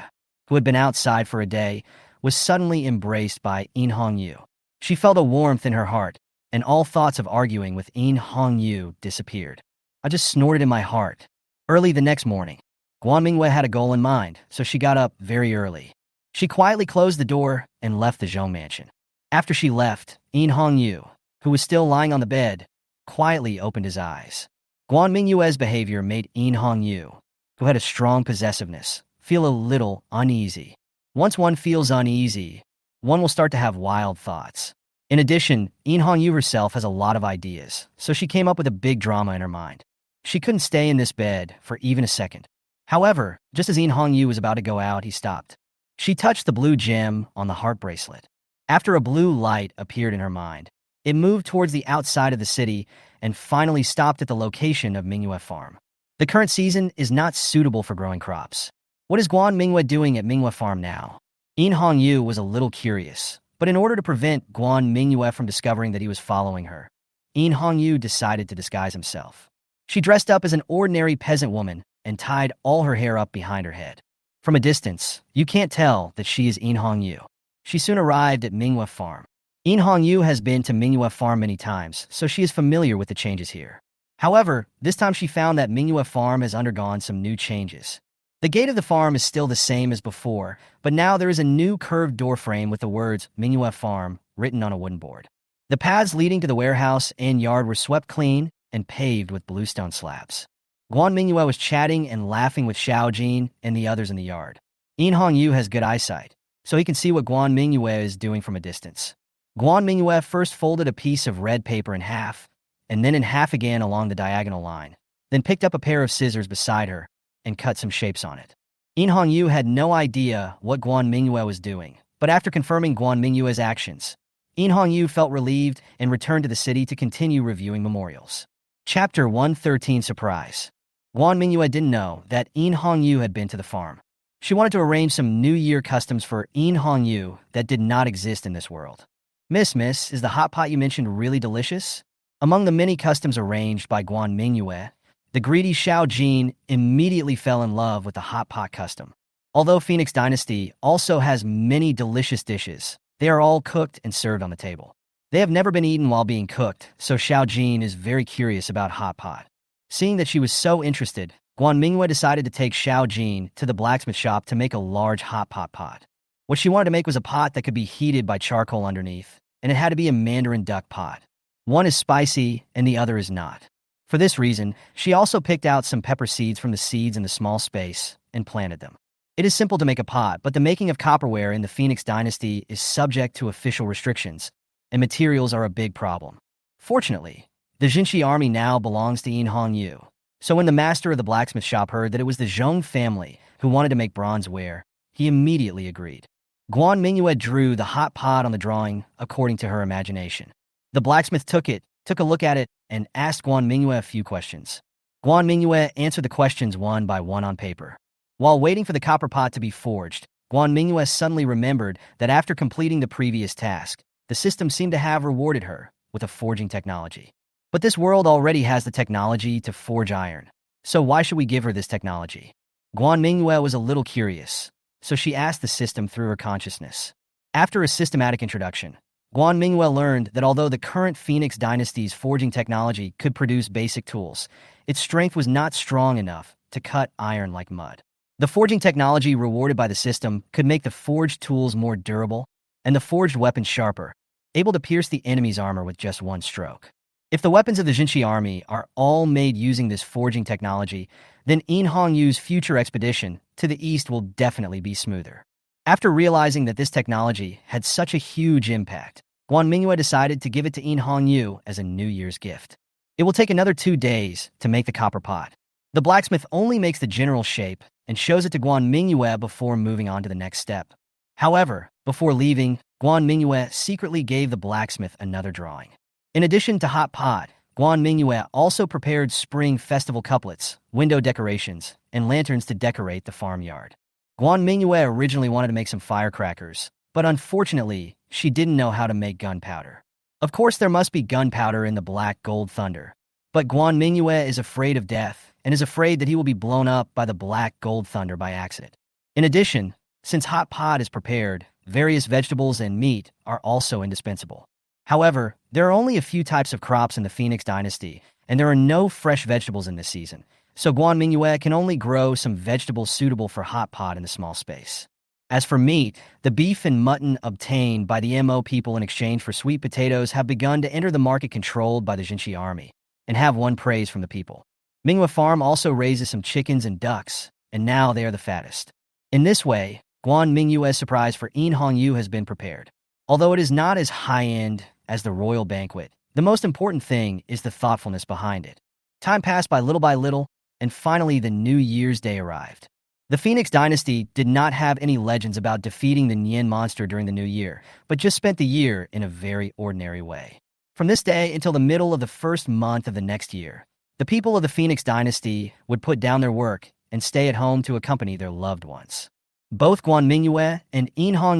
who had been outside for a day, was suddenly embraced by Yu. She felt a warmth in her heart, and all thoughts of arguing with Yu disappeared. "I just snorted in my heart." Early the next morning, Guan Mingyue had a goal in mind, so she got up very early. She quietly closed the door and left the Jong mansion. After she left, Yu, who was still lying on the bed, quietly opened his eyes. Guan Mingyue's behavior made Yu, who had a strong possessiveness, feel a little uneasy. Once one feels uneasy, one will start to have wild thoughts. In addition, Yu herself has a lot of ideas, so she came up with a big drama in her mind. She couldn't stay in this bed for even a second. However, just as Yu was about to go out, he stopped. She touched the blue gem on the heart bracelet. After a blue light appeared in her mind, it moved towards the outside of the city and finally stopped at the location of Mingyue Farm. The current season is not suitable for growing crops. What is Guan Mingyue doing at Mingyue Farm now? Yu was a little curious, but in order to prevent Guan Mingyue from discovering that he was following her, Yu decided to disguise himself. She dressed up as an ordinary peasant woman and tied all her hair up behind her head. From a distance, you can't tell that she is Yu. She soon arrived at Mingyue Farm. Yu has been to Mingyue Farm many times, so she is familiar with the changes here. However, this time she found that Mingyue Farm has undergone some new changes. The gate of the farm is still the same as before, but now there is a new curved door frame with the words Mingyue Farm written on a wooden board. The paths leading to the warehouse and yard were swept clean and paved with bluestone slabs. Guan Mingyue was chatting and laughing with Xiao Jin and the others in the yard. Yu has good eyesight, so he can see what Guan Mingyue is doing from a distance. Guan Mingyue first folded a piece of red paper in half, and then in half again along the diagonal line, then picked up a pair of scissors beside her and cut some shapes on it. Yu had no idea what Guan Mingyue was doing, but after confirming Guan Mingyue's actions, Yu felt relieved and returned to the city to continue reviewing memorials. Chapter 113 Surprise. Guan Mingyue didn't know that Yu had been to the farm. She wanted to arrange some New Year customs for Yu that did not exist in this world. Miss, is the hot pot you mentioned really delicious?" Among the many customs arranged by Guan Mingyue, the greedy Xiao Jin immediately fell in love with the hot pot custom. Although Phoenix Dynasty also has many delicious dishes, they are all cooked and served on the table. They have never been eaten while being cooked, so Xiao Jin is very curious about hot pot. Seeing that she was so interested, Guan Mingyue decided to take Xiao Jin to the blacksmith shop to make a large hot pot. What she wanted to make was a pot that could be heated by charcoal underneath, and it had to be a mandarin duck pot. One is spicy and the other is not. For this reason, she also picked out some pepper seeds from the seeds in the small space and planted them. It is simple to make a pot, but the making of copperware in the Phoenix Dynasty is subject to official restrictions, and materials are a big problem. Fortunately, the Jinshi army now belongs to Yue. So when the master of the blacksmith shop heard that it was the Jong family who wanted to make bronze ware, he immediately agreed. Guan Mingyue drew the hot pot on the drawing according to her imagination. The blacksmith took a look at it, and asked Guan Mingyue a few questions. Guan Mingyue answered the questions one by one on paper. While waiting for the copper pot to be forged, Guan Mingyue suddenly remembered that after completing the previous task, the system seemed to have rewarded her with a forging technology. But this world already has the technology to forge iron, so why should we give her this technology? Guan Mingyue was a little curious, so she asked the system through her consciousness. After a systematic introduction, Guan Mingyue learned that although the current Phoenix Dynasty's forging technology could produce basic tools, its strength was not strong enough to cut iron like mud. The forging technology rewarded by the system could make the forged tools more durable and the forged weapons sharper, able to pierce the enemy's armor with just one stroke. If the weapons of the Jinshi army are all made using this forging technology, then Yue's future expedition to the east will definitely be smoother. After realizing that this technology had such a huge impact, Guan Mingyue decided to give it to Yue as a New Year's gift. It will take another 2 days to make the copper pot. The blacksmith only makes the general shape and shows it to Guan Mingyue before moving on to the next step. However, before leaving, Guan Mingyue secretly gave the blacksmith another drawing. In addition to hot pot, Guan Mingyue also prepared spring festival couplets, window decorations, and lanterns to decorate the farmyard. Guan Mingyue originally wanted to make some firecrackers, but unfortunately, she didn't know how to make gunpowder. Of course, there must be gunpowder in the Black Gold Thunder, but Guan Mingyue is afraid of death and is afraid that he will be blown up by the Black Gold Thunder by accident. In addition, since hot pot is prepared, various vegetables and meat are also indispensable. However, there are only a few types of crops in the Phoenix Dynasty, and there are no fresh vegetables in this season, so Guan Mingyue can only grow some vegetables suitable for hot pot in the small space. As for meat, the beef and mutton obtained by the Mo people in exchange for sweet potatoes have begun to enter the market controlled by the Jinshi army, and have won praise from the people. Mingyue Farm also raises some chickens and ducks, and now they are the fattest. In this way, Guan Mingyue's surprise for Yue has been prepared. Although it is not as high-end as the royal banquet, the most important thing is the thoughtfulness behind it. Time passed by little, and finally the New Year's Day arrived. The Phoenix Dynasty did not have any legends about defeating the Nian monster during the New Year, but just spent the year in a very ordinary way. From this day until the middle of the first month of the next year, the people of the Phoenix Dynasty would put down their work and stay at home to accompany their loved ones. Both Guan Mingyue and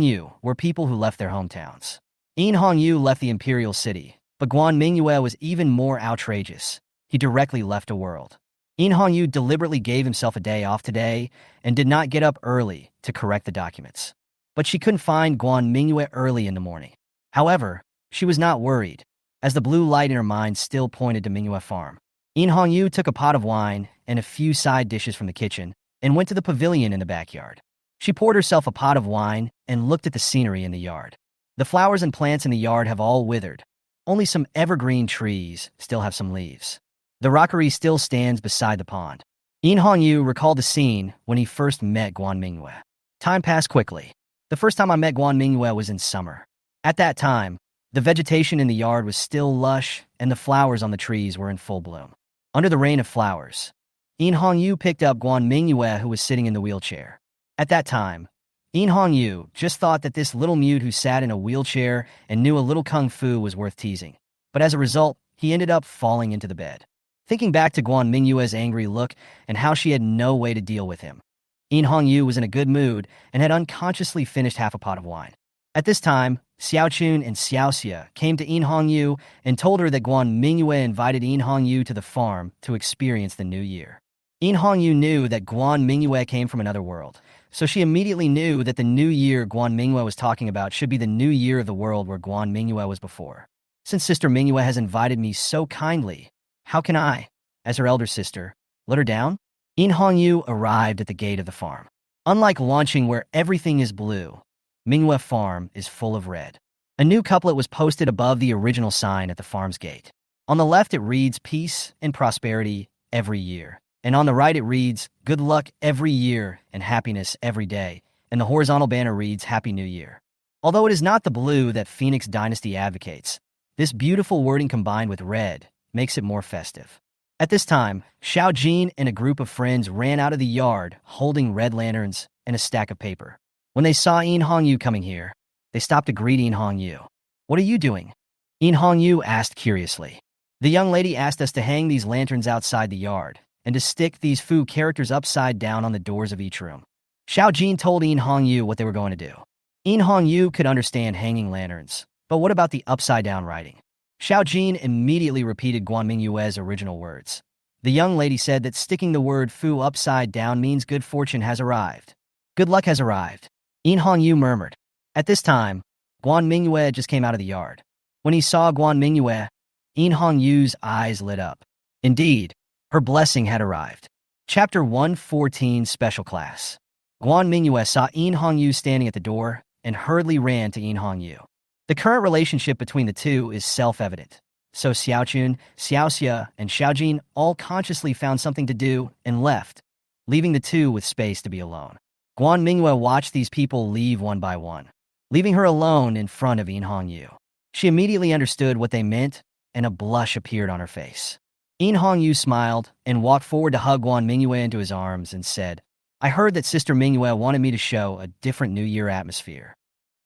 Yue were people who left their hometowns. Yue left the imperial city, but Guan Mingyue was even more outrageous. He directly left a world. Yue deliberately gave himself a day off today and did not get up early to correct the documents. But she couldn't find Guan Mingyue early in the morning. However, she was not worried, as the blue light in her mind still pointed to Mingyue Farm. Yue took a pot of wine and a few side dishes from the kitchen and went to the pavilion in the backyard. She poured herself a pot of wine and looked at the scenery in the yard. The flowers and plants in the yard have all withered. Only some evergreen trees still have some leaves. The rockery still stands beside the pond. Yue recalled the scene when he first met Guan Mingyue. Time passed quickly. The first time I met Guan Mingyue was in summer. At that time, the vegetation in the yard was still lush and the flowers on the trees were in full bloom. Under the rain of flowers, Yue picked up Guan Mingyue, who was sitting in the wheelchair. At that time, Yue just thought that this little mute who sat in a wheelchair and knew a little kung fu was worth teasing. But as a result, he ended up falling into the bed. Thinking back to Guan Mingyue's angry look and how she had no way to deal with him, Yue was in a good mood and had unconsciously finished half a pot of wine. At this time, Xiaochun and Xiaoxia came to Yue and told her that Guan Mingyue invited Yue to the farm to experience the new year. Yue knew that Guan Mingyue came from another world, so she immediately knew that the new year Guan Mingyue was talking about should be the new year of the world where Guan Mingyue was before. Since Sister Mingyue has invited me so kindly, how can I, as her elder sister, let her down? Yue arrived at the gate of the farm. Unlike launching where everything is blue, Mingyue Farm is full of red. A new couplet was posted above the original sign at the farm's gate. On the left it reads, "Peace and prosperity every year." And on the right it reads, "Good luck every year and happiness every day." And the horizontal banner reads, "Happy New Year." Although it is not the blue that Phoenix Dynasty advocates, this beautiful wording combined with red makes it more festive. At this time, Xiao Jin and a group of friends ran out of the yard holding red lanterns and a stack of paper. When they saw In Hongyu coming here, they stopped to greet In Hongyu. "What are you doing?" In Hongyu asked curiously. "The young lady asked us to hang these lanterns outside the yard and to stick these Fu characters upside down on the doors of each room." Xiao Jin told In Hongyu what they were going to do. In Hongyu could understand hanging lanterns, but what about the upside-down writing? Xiao Jin immediately repeated Guan Mingyue's original words. The young lady said that sticking the word Fu upside down means good fortune has arrived. Good luck has arrived. In Hongyu murmured. At this time, Guan Mingyue just came out of the yard. When he saw Guan Mingyue, In Hongyu's eyes lit up. Indeed, her blessing had arrived. Chapter 114 Special Class. Guan Mingyue saw In Hongyu standing at the door and hurriedly ran to In Hongyu. The current relationship between the two is self-evident, so Xiaochun, Xiaoxia, and Xiaojin all consciously found something to do and left, leaving the two with space to be alone. Guan Mingyue watched these people leave one by one, leaving her alone in front of In Hongyu. She immediately understood what they meant, and a blush appeared on her face. In Hongyu smiled and walked forward to hug Guan Mingyue into his arms and said, "I heard that Sister Mingyue wanted me to show a different New Year atmosphere."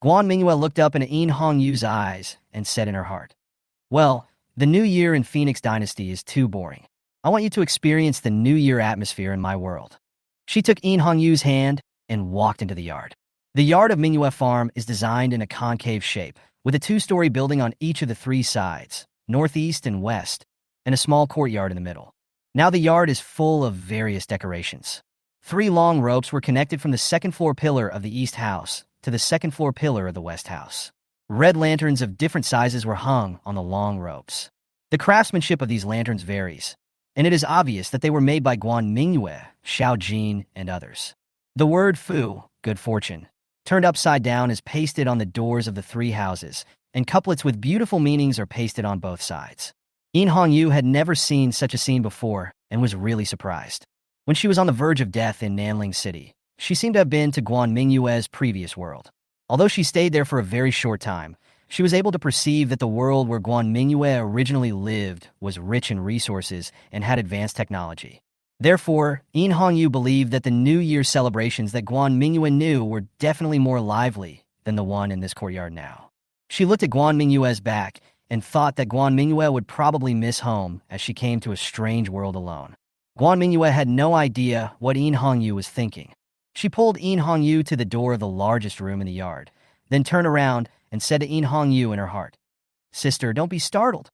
Guan Mingyue looked up into In Hongyu's eyes and said in her heart, "Well, the New Year in Phoenix Dynasty is too boring. I want you to experience the New Year atmosphere in my world." She took In Hongyu's hand and walked into the yard. The yard of Mingyue Farm is designed in a concave shape, with a two-story building on each of the three sides, northeast and west, and a small courtyard in the middle. Now the yard is full of various decorations. 3 long ropes were connected from the second-floor pillar of the east house to the second-floor pillar of the west house. Red lanterns of different sizes were hung on the long ropes. The craftsmanship of these lanterns varies, and it is obvious that they were made by Guan Mingyue, Xiao Jin, and others. The word Fu, good fortune, turned upside down is pasted on the doors of the 3 houses, and couplets with beautiful meanings are pasted on both sides. In Hongyu had never seen such a scene before and was really surprised. When she was on the verge of death in Nanling City, she seemed to have been to Guan Mingyue's previous world. Although she stayed there for a very short time, she was able to perceive that the world where Guan Mingyue originally lived was rich in resources and had advanced technology. Therefore, In Hongyu believed that the New Year celebrations that Guan Mingyue knew were definitely more lively than the one in this courtyard now. She looked at Guan Mingyue's back and thought that Guan Mingyue would probably miss home as she came to a strange world alone. Guan Mingyue had no idea what In Hongyu was thinking. She pulled In Hongyu to the door of the largest room in the yard, then turned around and said to In Hongyu in her heart, "Sister, don't be startled."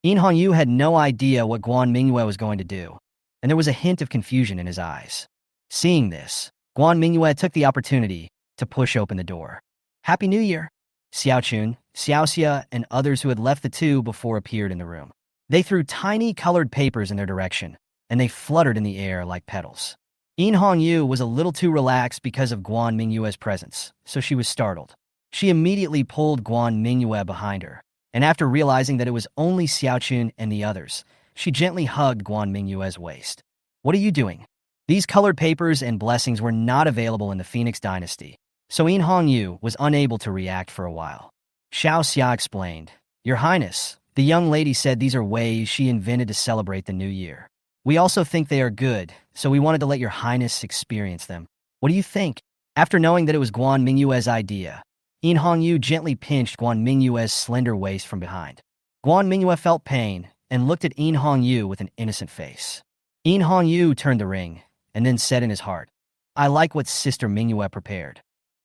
In Hongyu had no idea what Guan Mingyue was going to do, and there was a hint of confusion in his eyes. Seeing this, Guan Mingyue took the opportunity to push open the door. "Happy New Year!" Xiaochun, Xiaoxia, and others who had left the two before appeared in the room. They threw tiny colored papers in their direction, and they fluttered in the air like petals. In Hongyu was a little too relaxed because of Guan Mingyue's presence, so she was startled. She immediately pulled Guan Mingyue behind her, and after realizing that it was only Xiaochun and the others, she gently hugged Guan Mingyue's waist. "What are you doing?" These colored papers and blessings were not available in the Phoenix Dynasty, so In Hongyu was unable to react for a while. Xiao Xia explained, "Your Highness, the young lady said these are ways she invented to celebrate the New Year. We also think they are good, so we wanted to let your Highness experience them. What do you think?" After knowing that it was Guan Mingyue's idea, In Hongyu gently pinched Guan Mingyue's slender waist from behind. Guan Mingyue felt pain and looked at In Hongyu with an innocent face. In Hongyu turned the ring and then said in his heart, "I like what Sister Mingyue prepared."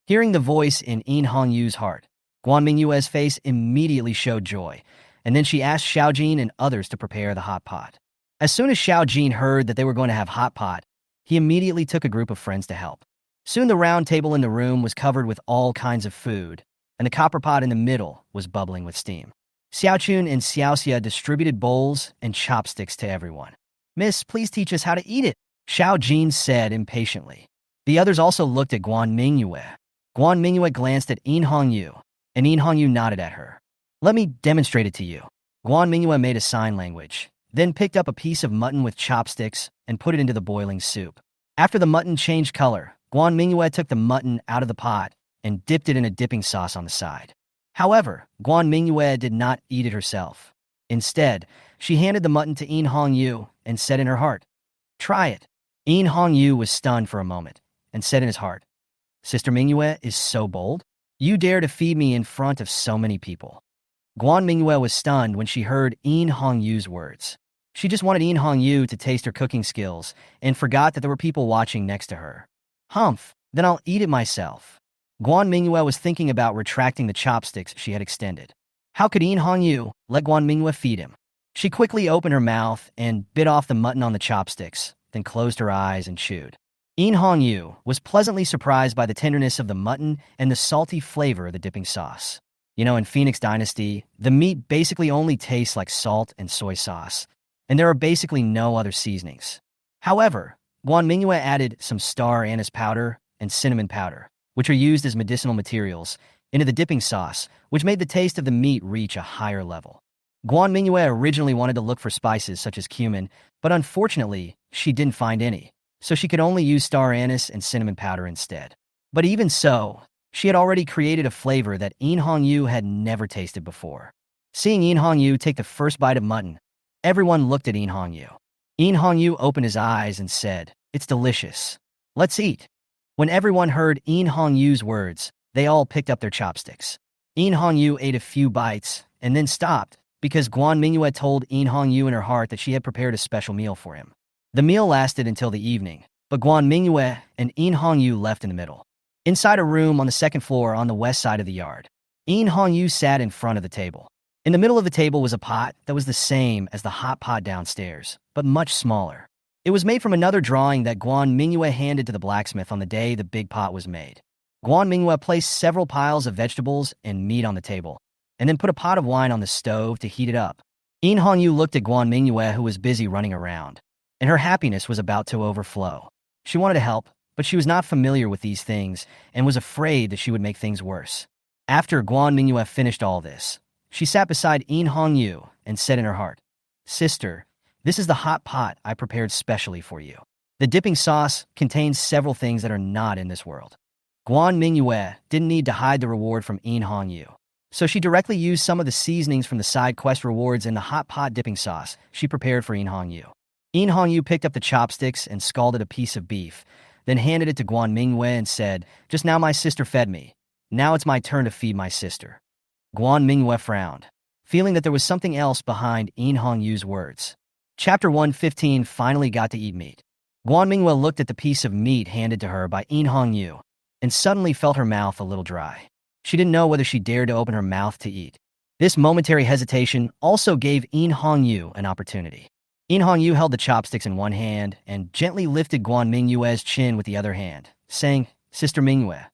Hearing the voice in Hongyu's heart, Guan Mingyue's face immediately showed joy, and then she asked Xiaojin and others to prepare the hot pot. As soon as Xiaojin heard that they were going to have hot pot, he immediately took a group of friends to help. Soon the round table in the room was covered with all kinds of food, and the copper pot in the middle was bubbling with steam. Xiaochun and Xiaoxia distributed bowls and chopsticks to everyone. "Miss, please teach us how to eat it," Xiaojin said impatiently. The others also looked at Guan Mingyue. Guan Mingyue glanced at In Hongyu, and In Hongyu nodded at her. Let me demonstrate it to you. Guan Mingyue made a sign language, then picked up a piece of mutton with chopsticks and put it into the boiling soup. After the mutton changed color, Guan Mingyue took the mutton out of the pot and dipped it in a dipping sauce on the side. However, Guan Mingyue did not eat it herself. Instead, she handed the mutton to In Hongyu and said in her heart, "Try it." In Hongyu was stunned for a moment and said in his heart, "Sister Mingyue is so bold? You dare to feed me in front of so many people." Guan Mingyue was stunned when she heard In Hongyu's words. She just wanted In Hongyu to taste her cooking skills and forgot that there were people watching next to her. Humph, then I'll eat it myself. Guan Mingyue was thinking about retracting the chopsticks she had extended. How could In Hongyu let Guan Mingyue feed him? She quickly opened her mouth and bit off the mutton on the chopsticks, then closed her eyes and chewed. In Hongyu was pleasantly surprised by the tenderness of the mutton and the salty flavor of the dipping sauce. You know, in Phoenix Dynasty, the meat basically only tastes like salt and soy sauce, and there are basically no other seasonings. However, Guan Mingyue added some star anise powder and cinnamon powder, which are used as medicinal materials, into the dipping sauce, which made the taste of the meat reach a higher level. Guan Mingyue originally wanted to look for spices such as cumin, but unfortunately, she didn't find any, so she could only use star anise and cinnamon powder instead. But even so, she had already created a flavor that In Hongyu had never tasted before. Seeing In Hongyu take the first bite of mutton, everyone looked at In Hongyu. In Hongyu opened his eyes and said, "It's delicious. Let's eat." When everyone heard In Hongyu's words, they all picked up their chopsticks. In Hongyu ate a few bites and then stopped because Guan Mingyue told In Hongyu in her heart that she had prepared a special meal for him. The meal lasted until the evening, but Guan Mingyue and In Hongyu left in the middle. Inside a room on the second floor on the west side of the yard, In Hongyu sat in front of the table. In the middle of the table was a pot that was the same as the hot pot downstairs, but much smaller. It was made from another drawing that Guan Mingyue handed to the blacksmith on the day the big pot was made. Guan Mingyue placed several piles of vegetables and meat on the table, and then put a pot of wine on the stove to heat it up. In Hongyu looked at Guan Mingyue, who was busy running around, and her happiness was about to overflow. She wanted to help, but she was not familiar with these things and was afraid that she would make things worse. After Guan Mingyue finished all this, she sat beside In Hongyu and said in her heart, "Sister, this is the hot pot I prepared specially for you. The dipping sauce contains several things that are not in this world." Guan Mingyue didn't need to hide the reward from In Hongyu, so she directly used some of the seasonings from the side quest rewards in the hot pot dipping sauce she prepared for In Hongyu. In Hongyu picked up the chopsticks and scalded a piece of beef, then handed it to Guan Mingyue and said, "Just now my sister fed me. Now it's my turn to feed my sister." Guan Mingyue frowned, feeling that there was something else behind In Hongyu's words. Chapter 115 finally got to eat meat. Guan Mingyue looked at the piece of meat handed to her by In Hongyu and suddenly felt her mouth a little dry. She didn't know whether she dared to open her mouth to eat. This momentary hesitation also gave In Hongyu an opportunity. In Hongyu held the chopsticks in one hand and gently lifted Guan Mingyue's chin with the other hand, saying, "Sister Mingyue,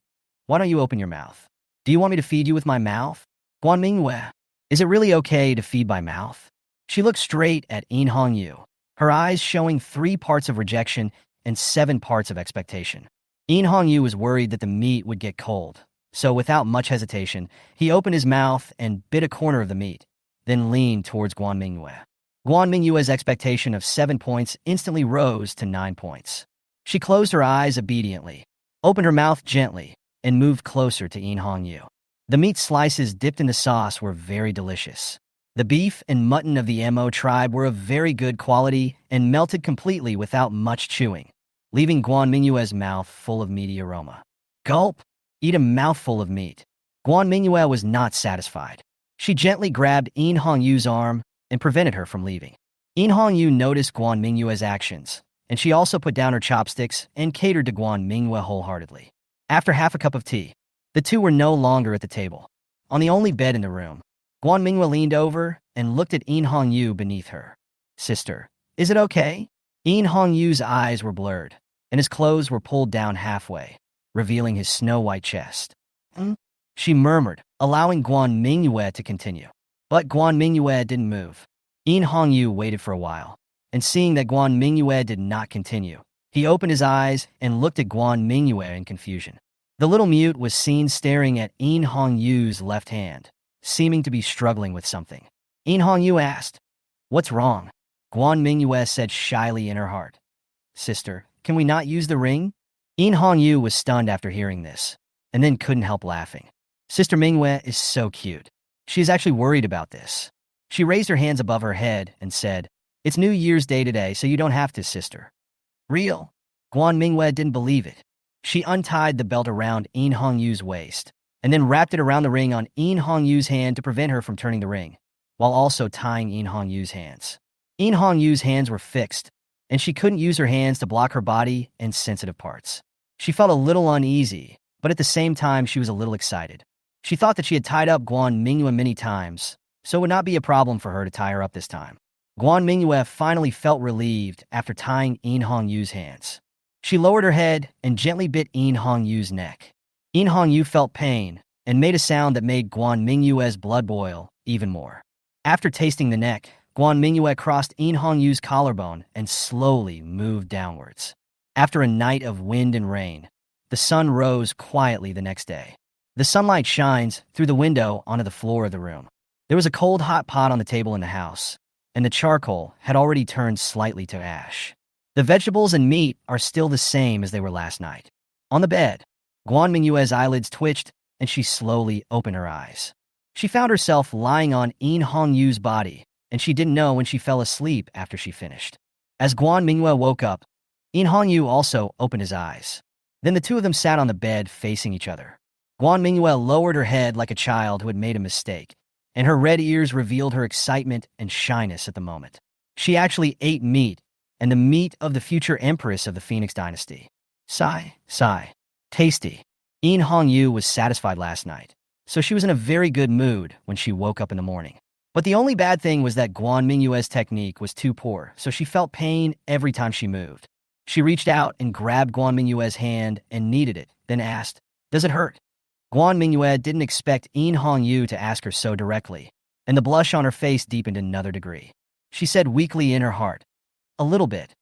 why don't you open your mouth? Do you want me to feed you with my mouth? Guan Mingyue, is it really okay to feed by mouth?" She looked straight at In Hongyu, her eyes showing 3 parts of rejection and 7 parts of expectation. In Hongyu was worried that the meat would get cold, so without much hesitation, he opened his mouth and bit a corner of the meat, then leaned towards Guan Mingyue. Guan Mingyue's expectation of 7 points instantly rose to 9 points. She closed her eyes obediently, opened her mouth gently, and moved closer to In Hongyu. The meat slices dipped in the sauce were very delicious. The beef and mutton of the Mo tribe were of very good quality and melted completely without much chewing, leaving Guan Mingyue's mouth full of meaty aroma. Gulp! Eat a mouthful of meat. Guan Mingyue was not satisfied. She gently grabbed In Hongyu's arm and prevented her from leaving. In Hongyu noticed Guan Mingyue's actions, and she also put down her chopsticks and catered to Guan Mingyue wholeheartedly. After half a cup of tea, the two were no longer at the table. On the only bed in the room, Guan Mingyue leaned over and looked at In Hongyu beneath her. "Sister, is it okay?" In Hongyu's eyes were blurred, and his clothes were pulled down halfway, revealing his snow-white chest. She murmured, allowing Guan Mingyue to continue. But Guan Mingyue didn't move. In Hongyu waited for a while, and seeing that Guan Mingyue did not continue, he opened his eyes and looked at Guan Mingyue in confusion. The little mute was seen staring at In Hongyu's left hand, seeming to be struggling with something. In Hongyu asked, "What's wrong?" Guan Mingyue said shyly in her heart, "Sister, can we not use the ring?" In Hongyu was stunned after hearing this, and then couldn't help laughing. Sister Mingyue is so cute. She is actually worried about this. She raised her hands above her head and said, "It's New Year's Day today, so you don't have to, sister." Real? Guan Mingyue didn't believe it. She untied the belt around In Hongyu's waist, and then wrapped it around the ring on In Hongyu's hand to prevent her from turning the ring, while also tying In Hongyu's hands. In Hongyu's hands were fixed, and she couldn't use her hands to block her body and sensitive parts. She felt a little uneasy, but at the same time she was a little excited. She thought that she had tied up Guan Mingyue many times, so it would not be a problem for her to tie her up this time. Guan Mingyue finally felt relieved after tying In Hongyu's hands. She lowered her head and gently bit In Hongyu's neck. In Hongyu felt pain and made a sound that made Guan Mingyue's blood boil even more. After tasting the neck, Guan Mingyue crossed In Hongyu's collarbone and slowly moved downwards. After a night of wind and rain, the sun rose quietly the next day. The sunlight shines through the window onto the floor of the room. There was a cold hot pot on the table in the house, and the charcoal had already turned slightly to ash. The vegetables and meat are still the same as they were last night. On the bed, Guan Mingyue's eyelids twitched, and she slowly opened her eyes. She found herself lying on In Hongyu's body, and she didn't know when she fell asleep after she finished. As Guan Mingyue woke up, In Hongyu also opened his eyes. Then the two of them sat on the bed facing each other. Guan Mingyue lowered her head like a child who had made a mistake, and her red ears revealed her excitement and shyness at the moment. She actually ate meat, and the meat of the future Empress of the Phoenix dynasty. Sigh, sigh. Tasty. In Hongyu was satisfied last night, so she was in a very good mood when she woke up in the morning. But the only bad thing was that Guan Mingyue's technique was too poor, so she felt pain every time she moved. She reached out and grabbed Guan Mingyue's hand and kneaded it, then asked, "Does it hurt?" Guan Mingyue didn't expect In Hongyu to ask her so directly, and the blush on her face deepened another degree. She said weakly in her heart, "A little bit."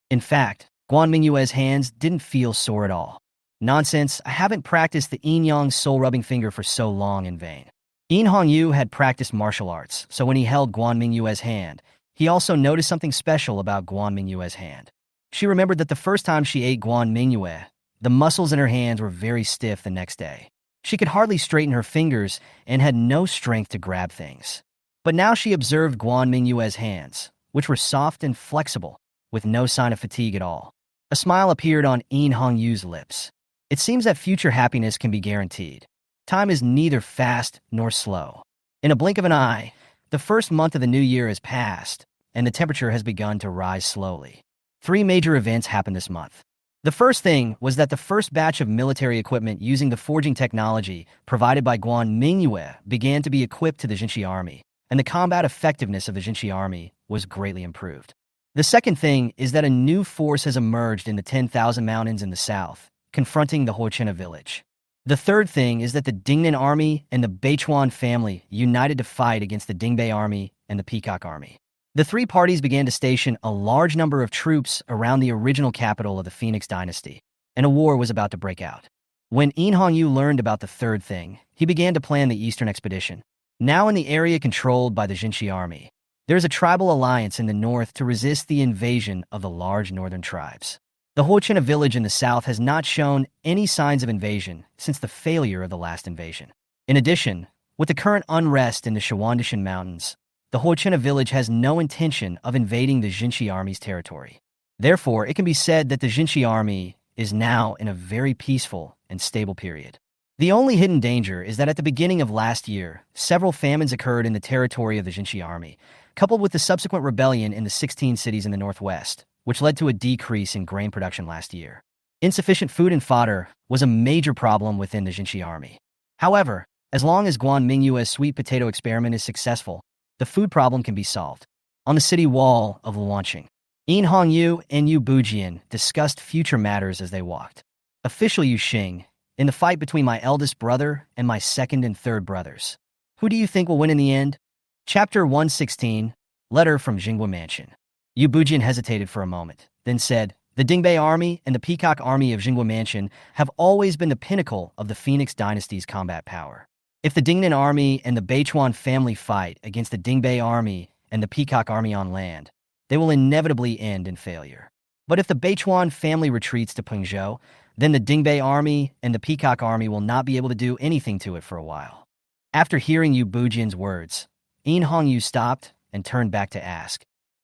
In fact, Guan Mingyue's hands didn't feel sore at all. Nonsense, I haven't practiced the yin-yang soul-rubbing finger for so long in vain. In Hongyu had practiced martial arts, so when he held Guan Mingyue's hand, he also noticed something special about Guan Mingyue's hand. She remembered that the first time she ate Guan Mingyue, the muscles in her hands were very stiff the next day. She could hardly straighten her fingers and had no strength to grab things. But now she observed Guan Mingyue's hands, which were soft and flexible, with no sign of fatigue at all. A smile appeared on In Hongyu's lips. It seems that future happiness can be guaranteed. Time is neither fast nor slow. In a blink of an eye, the first month of the new year has passed, and the temperature has begun to rise slowly. 3 major events happened this month. The first thing was that the first batch of military equipment using the forging technology provided by Guan Mingyue began to be equipped to the Jinshi army, and the combat effectiveness of the Jinshi army was greatly improved. The second thing is that a new force has emerged in the 10,000 mountains in the south, confronting the Hochina village. The third thing is that the Dingnan army and the Beichuan family united to fight against the Dingbei army and the Peacock army. The 3 parties began to station a large number of troops around the original capital of the Phoenix dynasty, and a war was about to break out. When In Hongyu learned about the third thing, he began to plan the eastern expedition. Now in the area controlled by the Jinshi army, there is a tribal alliance in the north to resist the invasion of the large northern tribes. The Hochina village in the south has not shown any signs of invasion since the failure of the last invasion. In addition, with the current unrest in the Shawandishan mountains, the Hochina village has no intention of invading the Jinshi army's territory. Therefore, it can be said that the Jinshi army is now in a very peaceful and stable period. The only hidden danger is that at the beginning of last year, several famines occurred in the territory of the Jinshi army, coupled with the subsequent rebellion in the 16 cities in the northwest, which led to a decrease in grain production last year. Insufficient food and fodder was a major problem within the Jinshi army. However, as long as Guan Mingyue's sweet potato experiment is successful, the food problem can be solved. On the city wall of Luanqing, In Hongyu and Yu Bujian discussed future matters as they walked. Official Yu Xing, in the fight between my eldest brother and my second and third brothers, who do you think will win in the end? Chapter 116, Letter from Jingwa Mansion. Yu Bujian hesitated for a moment, then said, The Dingbei army and the Peacock army of Jingguo Mansion have always been the pinnacle of the Phoenix dynasty's combat power. If the Dingnan army and the Beichuan family fight against the Dingbei army and the Peacock army on land, they will inevitably end in failure. But if the Beichuan family retreats to Pengzhou, then the Dingbei army and the Peacock army will not be able to do anything to it for a while. After hearing Yu Bujian's words, In Hongyu stopped and turned back to ask,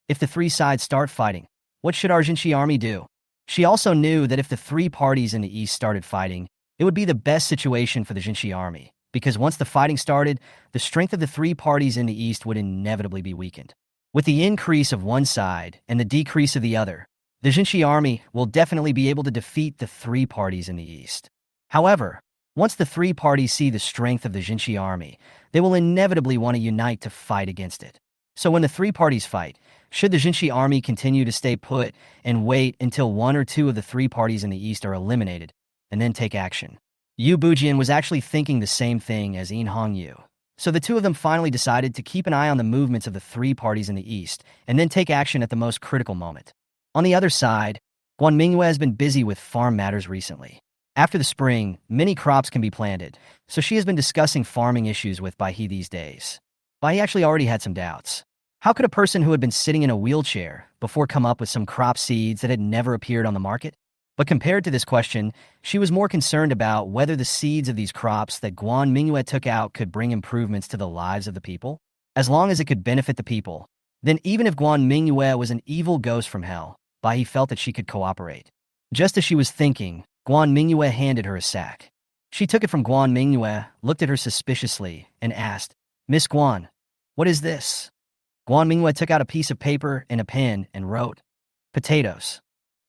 if the three sides start fighting, what should our Jinshi army do? She also knew that if the three parties in the east started fighting, it would be the best situation for the Jinshi army, because once the fighting started, the strength of the three parties in the east would inevitably be weakened. With the increase of one side and the decrease of the other, the Jinshi army will definitely be able to defeat the three parties in the east. However, once the three parties see the strength of the Jinshi army, they will inevitably want to unite to fight against it. So when the three parties fight, should the Jinshi army continue to stay put and wait until one or two of the three parties in the east are eliminated, and then take action? Yu Bujian was actually thinking the same thing as In Hongyu. So the two of them finally decided to keep an eye on the movements of the three parties in the east, and then take action at the most critical moment. On the other side, Guan Mingyue has been busy with farm matters recently. After the spring, many crops can be planted, so she has been discussing farming issues with Bai He these days. Bai He actually already had some doubts. How could a person who had been sitting in a wheelchair before come up with some crop seeds that had never appeared on the market? But compared to this question, she was more concerned about whether the seeds of these crops that Guan Mingyue took out could bring improvements to the lives of the people. As long as it could benefit the people, then even if Guan Mingyue was an evil ghost from hell, Bai He felt that she could cooperate. Just as she was thinking, Guan Mingyue handed her a sack. She took it from Guan Mingyue, looked at her suspiciously, and asked, Miss Guan, what is this? Guan Mingyue took out a piece of paper and a pen and wrote, potatoes.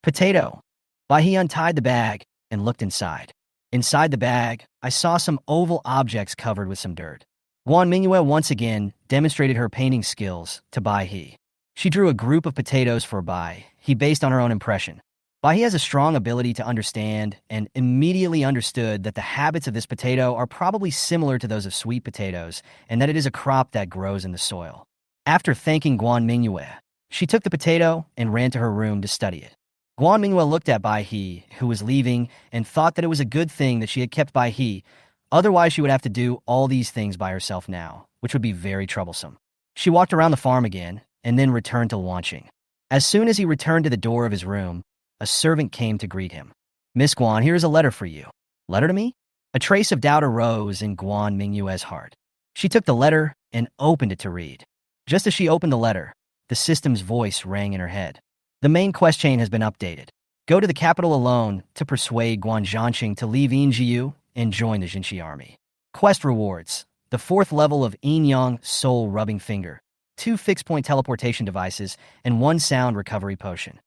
Potato. Bai He untied the bag and looked inside. Inside the bag, I saw some oval objects covered with some dirt. Guan Mingyue once again demonstrated her painting skills to Bai He. She drew a group of potatoes for Bai He based on her own impression. Bai He has a strong ability to understand and immediately understood that the habits of this potato are probably similar to those of sweet potatoes and that it is a crop that grows in the soil. After thanking Guan Mingyue, she took the potato and ran to her room to study it. Guan Mingyue looked at Bai He, who was leaving, and thought that it was a good thing that she had kept Bai He, otherwise she would have to do all these things by herself now, which would be very troublesome. She walked around the farm again, and then returned to Luanqing. As soon as he returned to the door of his room, a servant came to greet him. Miss Guan, here is a letter for you. Letter to me? A trace of doubt arose in Guan Mingyue's heart. She took the letter and opened it to read. Just as she opened the letter, the system's voice rang in her head. The main quest chain has been updated. Go to the capital alone to persuade Guan Zhanqing to leave Yinjiu and join the Jinshi army. Quest rewards: the 4th level of Yin-Yang Soul Rubbing Finger, 2 fixed-point teleportation devices, and 1 sound recovery potion.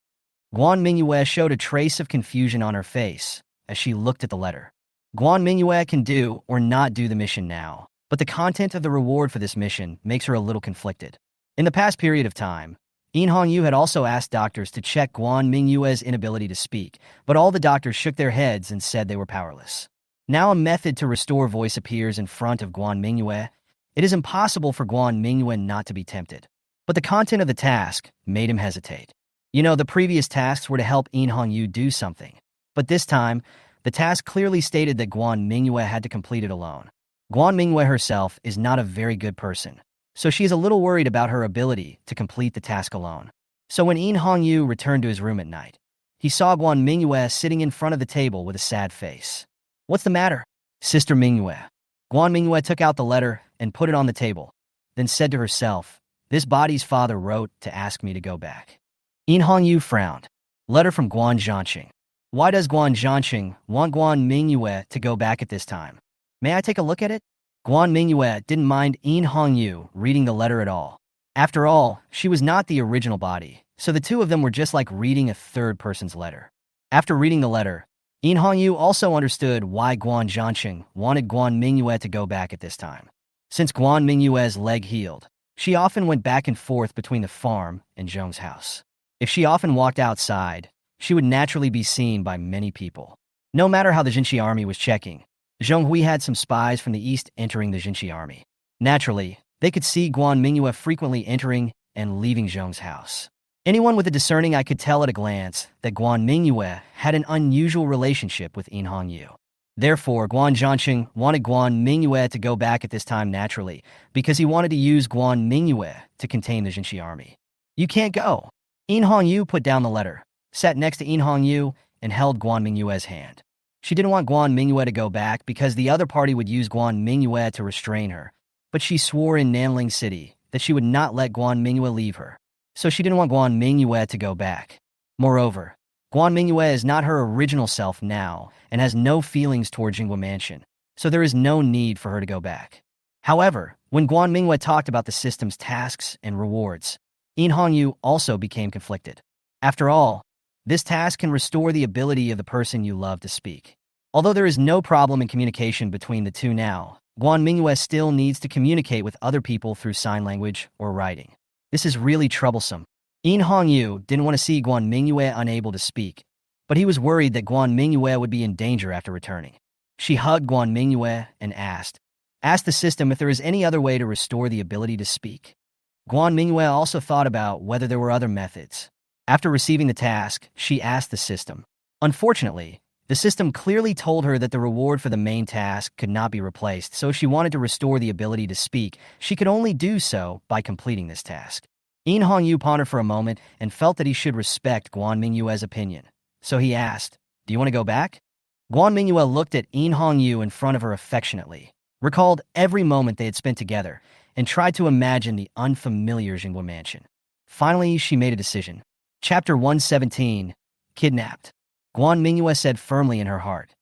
Guan Mingyue showed a trace of confusion on her face as she looked at the letter. Guan Mingyue can do or not do the mission now, but the content of the reward for this mission makes her a little conflicted. In the past period of time, In Hongyu had also asked doctors to check Guan Mingyue's inability to speak, but all the doctors shook their heads and said they were powerless. Now a method to restore voice appears in front of Guan Mingyue. It is impossible for Guan Mingyue not to be tempted. But the content of the task made him hesitate. You know, the previous tasks were to help In Hongyu do something. But this time, the task clearly stated that Guan Mingyue had to complete it alone. Guan Mingyue herself is not a very good person, so she is a little worried about her ability to complete the task alone. So when In Hongyu returned to his room at night, he saw Guan Mingyue sitting in front of the table with a sad face. What's the matter? Sister Mingyue. Guan Mingyue took out the letter and put it on the table, then said to herself, this body's father wrote to ask me to go back. In Hongyu frowned. Letter from Guan Zhanqing. Why does Guan Zhanqing want Guan Mingyue to go back at this time? May I take a look at it? Guan Mingyue didn't mind In Hongyu reading the letter at all. After all, she was not the original body, so the two of them were just like reading a third person's letter. After reading the letter, In Hongyu also understood why Guan Zhanqing wanted Guan Mingyue to go back at this time. Since Guan Mingyue's leg healed, she often went back and forth between the farm and Zhong's house. If she often walked outside, she would naturally be seen by many people. No matter how the Jinshi army was checking, Zhong Hui had some spies from the east entering the Jinshi army. Naturally, they could see Guan Mingyue frequently entering and leaving Zhong's house. Anyone with a discerning eye could tell at a glance that Guan Mingyue had an unusual relationship with In Hongyu. Therefore, Guan Zhanqing wanted Guan Mingyue to go back at this time naturally, because he wanted to use Guan Mingyue to contain the Jinxi army. You can't go. In Hongyu put down the letter, sat next to In Hongyu, and held Guan Mingyue's hand. She didn't want Guan Mingyue to go back because the other party would use Guan Mingyue to restrain her, but she swore in Nanling City that she would not let Guan Mingyue leave her, so she didn't want Guan Mingyue to go back. Moreover, Guan Mingyue is not her original self now and has no feelings toward Jingwa Mansion, so there is no need for her to go back. However, when Guan Mingyue talked about the system's tasks and rewards, In Hongyu also became conflicted. After all, this task can restore the ability of the person you love to speak. Although there is no problem in communication between the two now, Guan Mingyue still needs to communicate with other people through sign language or writing. This is really troublesome. In Hongyu didn't want to see Guan Mingyue unable to speak, but he was worried that Guan Mingyue would be in danger after returning. She hugged Guan Mingyue and asked the system if there is any other way to restore the ability to speak. Guan Mingyue also thought about whether there were other methods. After receiving the task, she asked the system. Unfortunately, the system clearly told her that the reward for the main task could not be replaced, so if she wanted to restore the ability to speak, she could only do so by completing this task. In Hongyu pondered for a moment and felt that he should respect Guan Mingyue's opinion. So he asked, "Do you want to go back?" Guan Mingyue looked at In Hongyu in front of her affectionately, recalled every moment they had spent together, and tried to imagine the unfamiliar Jingwa Mansion. Finally, she made a decision. Chapter 117, Kidnapped. Guan Mingyue said firmly in her heart,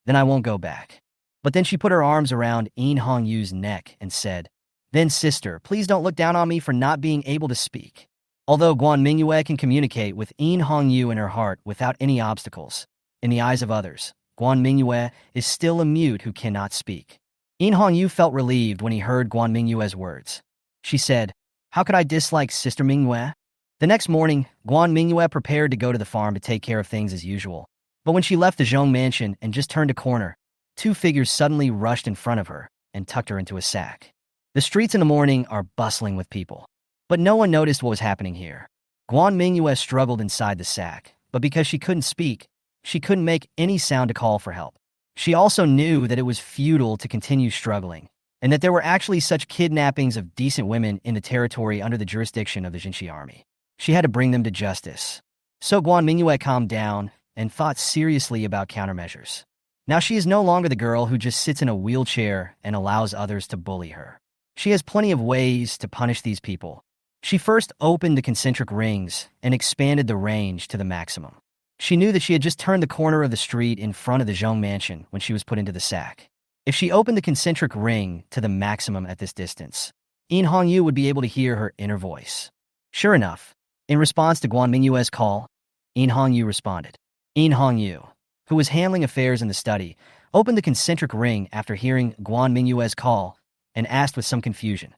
"Then I won't go back." But then she put her arms around In Hongyu's neck and said, "Then sister, please don't look down on me for not being able to speak." Although Guan Mingyue can communicate with In Hongyu in her heart without any obstacles, in the eyes of others, Guan Mingyue is still a mute who cannot speak. In Hongyu felt relieved when he heard Guan Mingyue's words. She said, "How could I dislike Sister Mingyue?" The next morning, Guan Mingyue prepared to go to the farm to take care of things as usual. But when she left the Jong mansion and just turned a corner, two figures suddenly rushed in front of her and tucked her into a sack. The streets in the morning are bustling with people. But no one noticed what was happening here. Guan Mingyue struggled inside the sack, but because she couldn't speak, she couldn't make any sound to call for help. She also knew that it was futile to continue struggling, and that there were actually such kidnappings of decent women in the territory under the jurisdiction of the Jinxi army. She had to bring them to justice. So Guan Mingyue calmed down and thought seriously about countermeasures. Now she is no longer the girl who just sits in a wheelchair and allows others to bully her. She has plenty of ways to punish these people. She first opened the concentric rings and expanded the range to the maximum. She knew that she had just turned the corner of the street in front of the Jong mansion when she was put into the sack. If she opened the concentric ring to the maximum at this distance, In Hongyu would be able to hear her inner voice. Sure enough, in response to Guan Mingyue's call, In Hongyu responded. In Hongyu, who was handling affairs in the study, opened the concentric ring after hearing Guan Mingyue's call and asked with some confusion,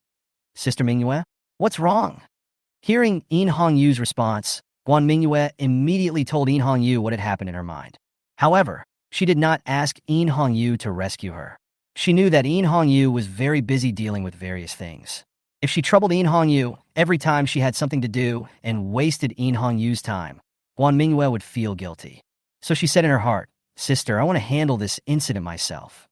"Sister Mingyue, what's wrong?" Hearing In Hongyu's response, Guan Mingyue immediately told In Hongyu what had happened in her mind. However, she did not ask In Hongyu to rescue her. She knew that In Hongyu was very busy dealing with various things. If she troubled In Hongyu every time she had something to do and wasted In Hongyu's time, Guan Mingyue would feel guilty. So she said in her heart, "Sister, I want to handle this incident myself."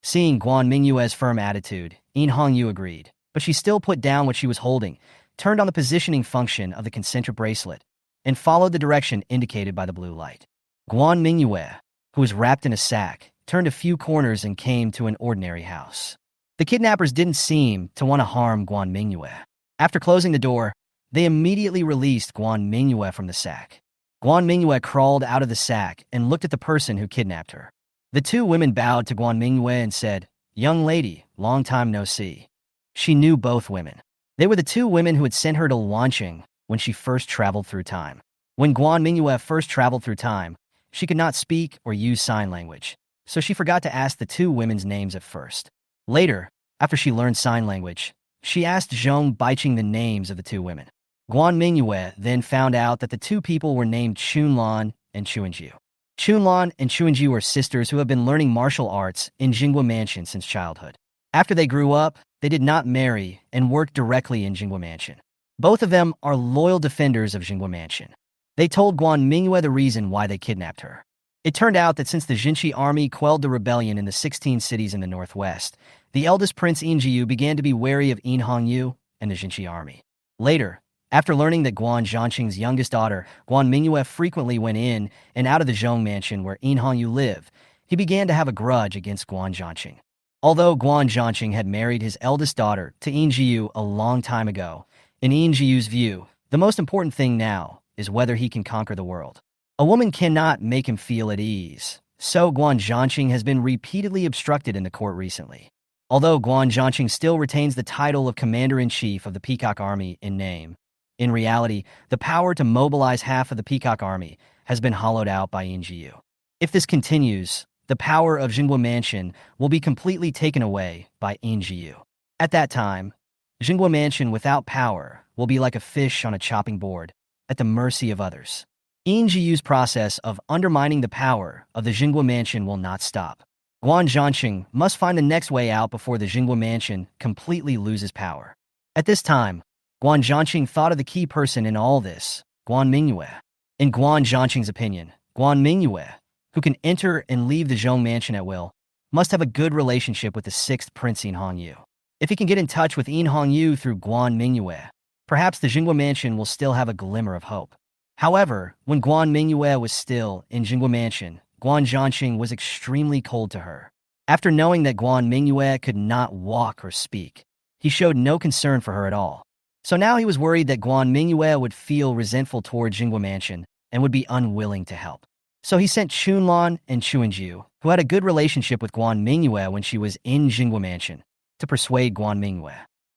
Seeing Guan Mingyue's firm attitude, In Hongyu agreed, but she still put down what she was holding, turned on the positioning function of the concentric bracelet, and followed the direction indicated by the blue light. Guan Mingyue, who was wrapped in a sack, turned a few corners and came to an ordinary house. The kidnappers didn't seem to want to harm Guan Mingyue. After closing the door, they immediately released Guan Mingyue from the sack. Guan Mingyue crawled out of the sack and looked at the person who kidnapped her. The two women bowed to Guan Mingyue and said, "Young lady, long time no see." She knew both women. They were the two women who had sent her to Wanqing when she first traveled through time. When Guan Mingyue first traveled through time, she could not speak or use sign language, so she forgot to ask the two women's names at first. Later, after she learned sign language, she asked Jong Baiqing the names of the two women. Guan Mingyue then found out that the two people were named Chunlan and Chuanju. Chunlan and Chuanju were sisters who have been learning martial arts in Jingwa Mansion since childhood. After they grew up, they did not marry and worked directly in Jingwa Mansion. Both of them are loyal defenders of Jingguo Mansion. They told Guan Mingyue the reason why they kidnapped her. It turned out that since the Jinchi army quelled the rebellion in the 16 cities in the northwest, the eldest prince Yinjiu began to be wary of Yin Hongyu and the Jinchi army. Later, after learning that Guan Zhanqing's youngest daughter, Guan Mingyue, frequently went in and out of the Jong mansion where Yin Hongyu lived, he began to have a grudge against Guan Zhanqing. Although Guan Zhanqing had married his eldest daughter to Yinjiu a long time ago, in Yinjiu's view, the most important thing now is whether he can conquer the world. A woman cannot make him feel at ease, so Guan Zhanqing has been repeatedly obstructed in the court recently. Although Guan Zhanqing still retains the title of Commander-in-Chief of the Peacock Army in name, in reality, the power to mobilize half of the Peacock Army has been hollowed out by Yinjiu. If this continues, the power of Jingguo Mansion will be completely taken away by Yinjiu. At that time, Jingguo Mansion without power will be like a fish on a chopping board, at the mercy of others. Yinjiu's process of undermining the power of the Jingguo Mansion will not stop. Guan Zhanqing must find the next way out before the Jingguo Mansion completely loses power. At this time, Guan Zhanqing thought of the key person in all this, Guan Mingyue. In Guan Zhanqing's opinion, Guan Mingyue, who can enter and leave the Zhong Mansion at will, must have a good relationship with the 6th Prince Yin Hongyu. If he can get in touch with Yin Hongyu through Guan Mingyue, perhaps the Jingguo Mansion will still have a glimmer of hope. However, when Guan Mingyue was still in Jingguo Mansion, Guan Zhanqing was extremely cold to her. After knowing that Guan Mingyue could not walk or speak, he showed no concern for her at all. So now he was worried that Guan Mingyue would feel resentful toward Jingguo Mansion and would be unwilling to help. So he sent Chunlan and Chuanju, who had a good relationship with Guan Mingyue when she was in Jingguo Mansion, to persuade Guan Mingyue.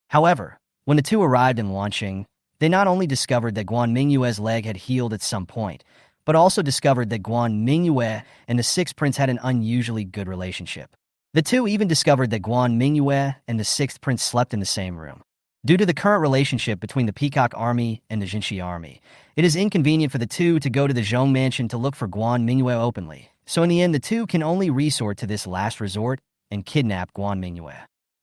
However, when the two arrived in Wanqing, they not only discovered that Guan Mingyue's leg had healed at some point, but also discovered that Guan Mingyue and the 6th Prince had an unusually good relationship. The two even discovered that Guan Mingyue and the 6th Prince slept in the same room. Due to the current relationship between the Peacock Army and the Jinchi Army, it is inconvenient for the two to go to the Zhong Mansion to look for Guan Mingyue openly, so in the end the two can only resort to this last resort and kidnap Guan Mingyue.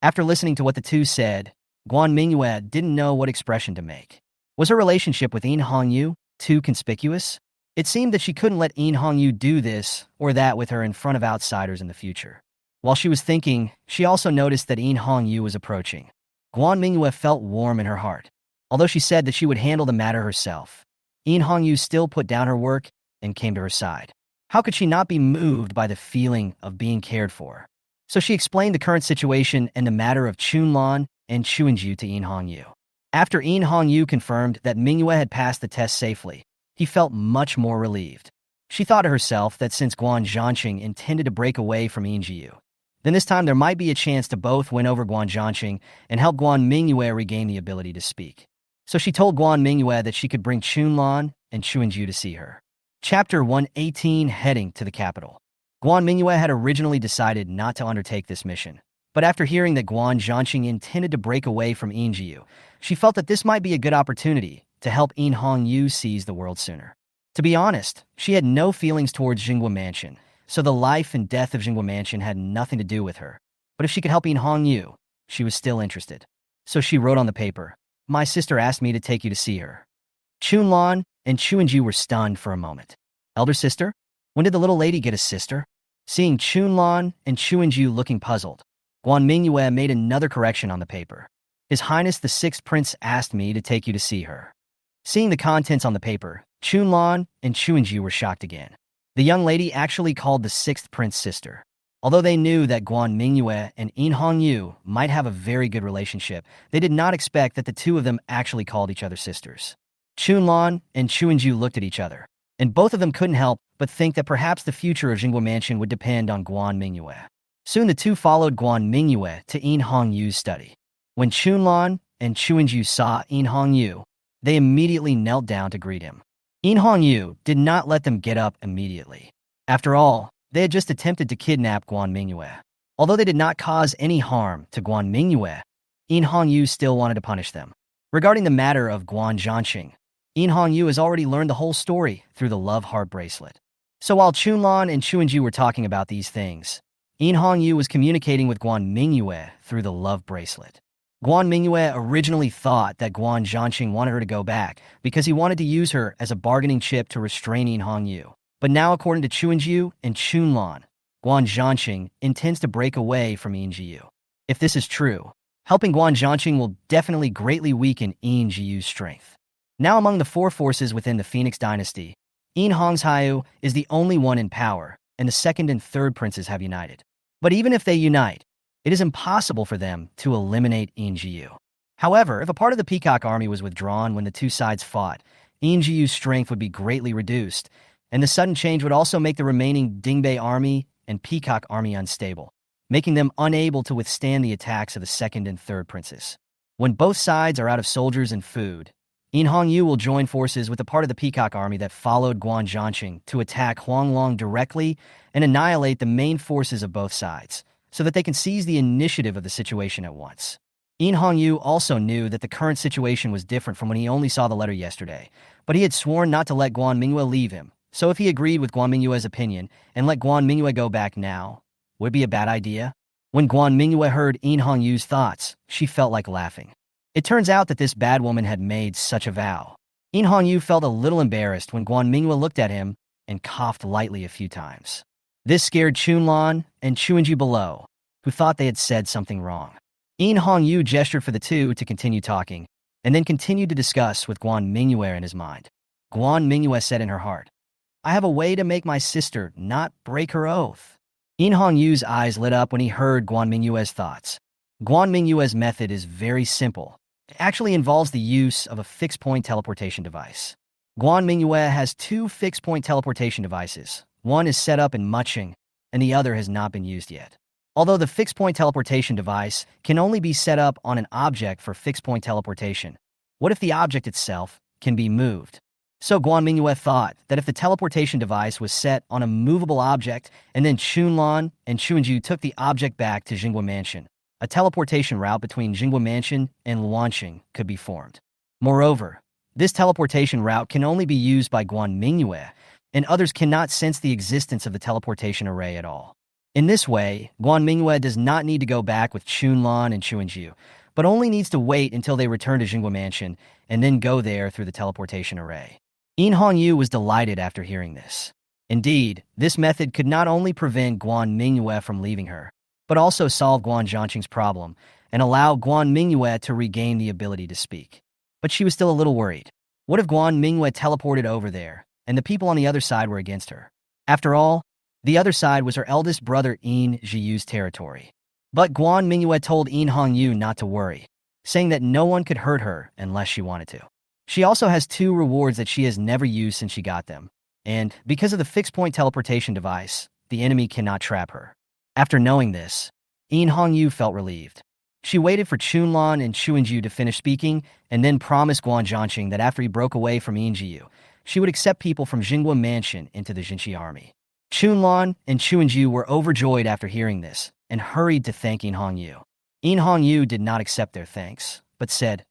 After listening to what the two said, Guan Mingyue didn't know what expression to make. Was her relationship with Yin Hongyu too conspicuous? It seemed that she couldn't let Yin Hongyu do this or that with her in front of outsiders in the future. While she was thinking, she also noticed that Yin Hongyu was approaching. Guan Mingyue felt warm in her heart. Although she said that she would handle the matter herself, Yin Hongyu still put down her work and came to her side. How could she not be moved by the feeling of being cared for? So she explained the current situation and the matter of Chunlan and Chuanju to Yin Hongyu. After Yin Hongyu confirmed that Mingyue had passed the test safely, he felt much more relieved. She thought to herself that since Guan Zhanqing intended to break away from Yinjiu, then this time there might be a chance to both win over Guan Zhanqing and help Guan Mingyue regain the ability to speak. So she told Guan Mingyue that she could bring Chunlan and Chuanju to see her. Chapter 118, Heading to the Capital. Guan Mingyue had originally decided not to undertake this mission, but after hearing that Guan Zhanqing intended to break away from Yinjiu, she felt that this might be a good opportunity to help Yin Hongyu seize the world sooner. To be honest, she had no feelings towards Jingguo Mansion, so the life and death of Jingguo Mansion had nothing to do with her. But if she could help Yin Hongyu, she was still interested. So she wrote on the paper, "My sister asked me to take you to see her." Chunlan and Chuanju were stunned for a moment. Elder sister? When did the little lady get a sister? Seeing Chunlan and Chuanju looking puzzled, Guan Mingyue made another correction on the paper. "His Highness the 6th Prince asked me to take you to see her." Seeing the contents on the paper, Chunlan and Chuanju were shocked again. The young lady actually called the 6th Prince sister. Although they knew that Guan Mingyue and Yin Hongyu might have a very good relationship, they did not expect that the two of them actually called each other sisters. Chunlan and Chuanju looked at each other, and both of them couldn't help but think that perhaps the future of Jingguo Mansion would depend on Guan Mingyue. Soon the two followed Guan Mingyue to Yin Hongyu's study. When Chunlan and Chuanju saw Yin Hongyu, they immediately knelt down to greet him. Yin Hongyu did not let them get up immediately. After all, they had just attempted to kidnap Guan Mingyue. Although they did not cause any harm to Guan Mingyue, Yin Hongyu still wanted to punish them. Regarding the matter of Guan Zhanqing, Yin Hongyu has already learned the whole story through the love heart bracelet. So while Chunlan and Chuanju were talking about these things, Yin Hongyu was communicating with Guan Mingyue through the love bracelet. Guan Mingyue originally thought that Guan Zhanqing wanted her to go back because he wanted to use her as a bargaining chip to restrain Yin Hongyu. But now, according to Chuanjiu and Chunlan, Guan Zhanqing intends to break away from Yin Jiyu. If this is true, helping Guan Zhanqing will definitely greatly weaken Yin Jiyu's strength. Now among the four forces within the Phoenix dynasty, Yin Hongzhou is the only one in power, and the second and third princes have united. But even if they unite, it is impossible for them to eliminate Yin Jiyu. However, if a part of the Peacock army was withdrawn when the two sides fought, Yin Jiyu's strength would be greatly reduced, and the sudden change would also make the remaining Dingbei army and Peacock army unstable, making them unable to withstand the attacks of the second and third princes. When both sides are out of soldiers and food, Yin Hongyu will join forces with the part of the Peacock army that followed Guan Zhanqing to attack Huanglong directly and annihilate the main forces of both sides, so that they can seize the initiative of the situation at once. Yin Hongyu also knew that the current situation was different from when he only saw the letter yesterday, but he had sworn not to let Guan Mingyue leave him, so if he agreed with Guan Mingyue's opinion and let Guan Mingyue go back now, would it be a bad idea? When Guan Mingyue heard Yin Hongyu's thoughts, she felt like laughing. It turns out that this bad woman had made such a vow. Yin Hongyu felt a little embarrassed when Guan Mingyue looked at him and coughed lightly a few times. This scared Chunlan and Chuanju below, who thought they had said something wrong. Yin Hongyu gestured for the two to continue talking, and then continued to discuss with Guan Mingyue in his mind. Guan Mingyue said in her heart, "I have a way to make my sister not break her oath." Yin Hongyu's eyes lit up when he heard Guan Mingyue's thoughts. Guan Mingyue's method is very simple. It actually involves the use of a fixed-point teleportation device. Guan Mingyue has two fixed-point teleportation devices. One is set up in Muching, and the other has not been used yet. Although the fixed-point teleportation device can only be set up on an object for fixed-point teleportation, what if the object itself can be moved? So Guan Mingyue thought that if the teleportation device was set on a movable object and then Chunlan and Chuanju took the object back to Jingguo Mansion, a teleportation route between Jingguo Mansion and Luanqing could be formed. Moreover, this teleportation route can only be used by Guan Mingyue, and others cannot sense the existence of the teleportation array at all. In this way, Guan Mingyue does not need to go back with Chunlan and Chuanju, but only needs to wait until they return to Jingguo Mansion and then go there through the teleportation array. Yin Hongyu was delighted after hearing this. Indeed, this method could not only prevent Guan Mingyue from leaving her, but also solve Guan Zhanqing's problem and allow Guan Mingyue to regain the ability to speak. But she was still a little worried. What if Guan Mingyue teleported over there, and the people on the other side were against her? After all, the other side was her eldest brother Yin Jiyu's territory. But Guan Mingyue told Yin Hongyu not to worry, saying that no one could hurt her unless she wanted to. She also has two rewards that she has never used since she got them, and because of the fixed-point teleportation device, the enemy cannot trap her. After knowing this, Yin Hongyu felt relieved. She waited for Chunlan and Chuanju to finish speaking and then promised Guan Zhanqing that after he broke away from Yin Jiyu, she would accept people from Jingguo Mansion into the Jinchi army. Chunlan and Chuanju were overjoyed after hearing this and hurried to thank Yin Hongyu. Yin Hongyu did not accept their thanks, but said,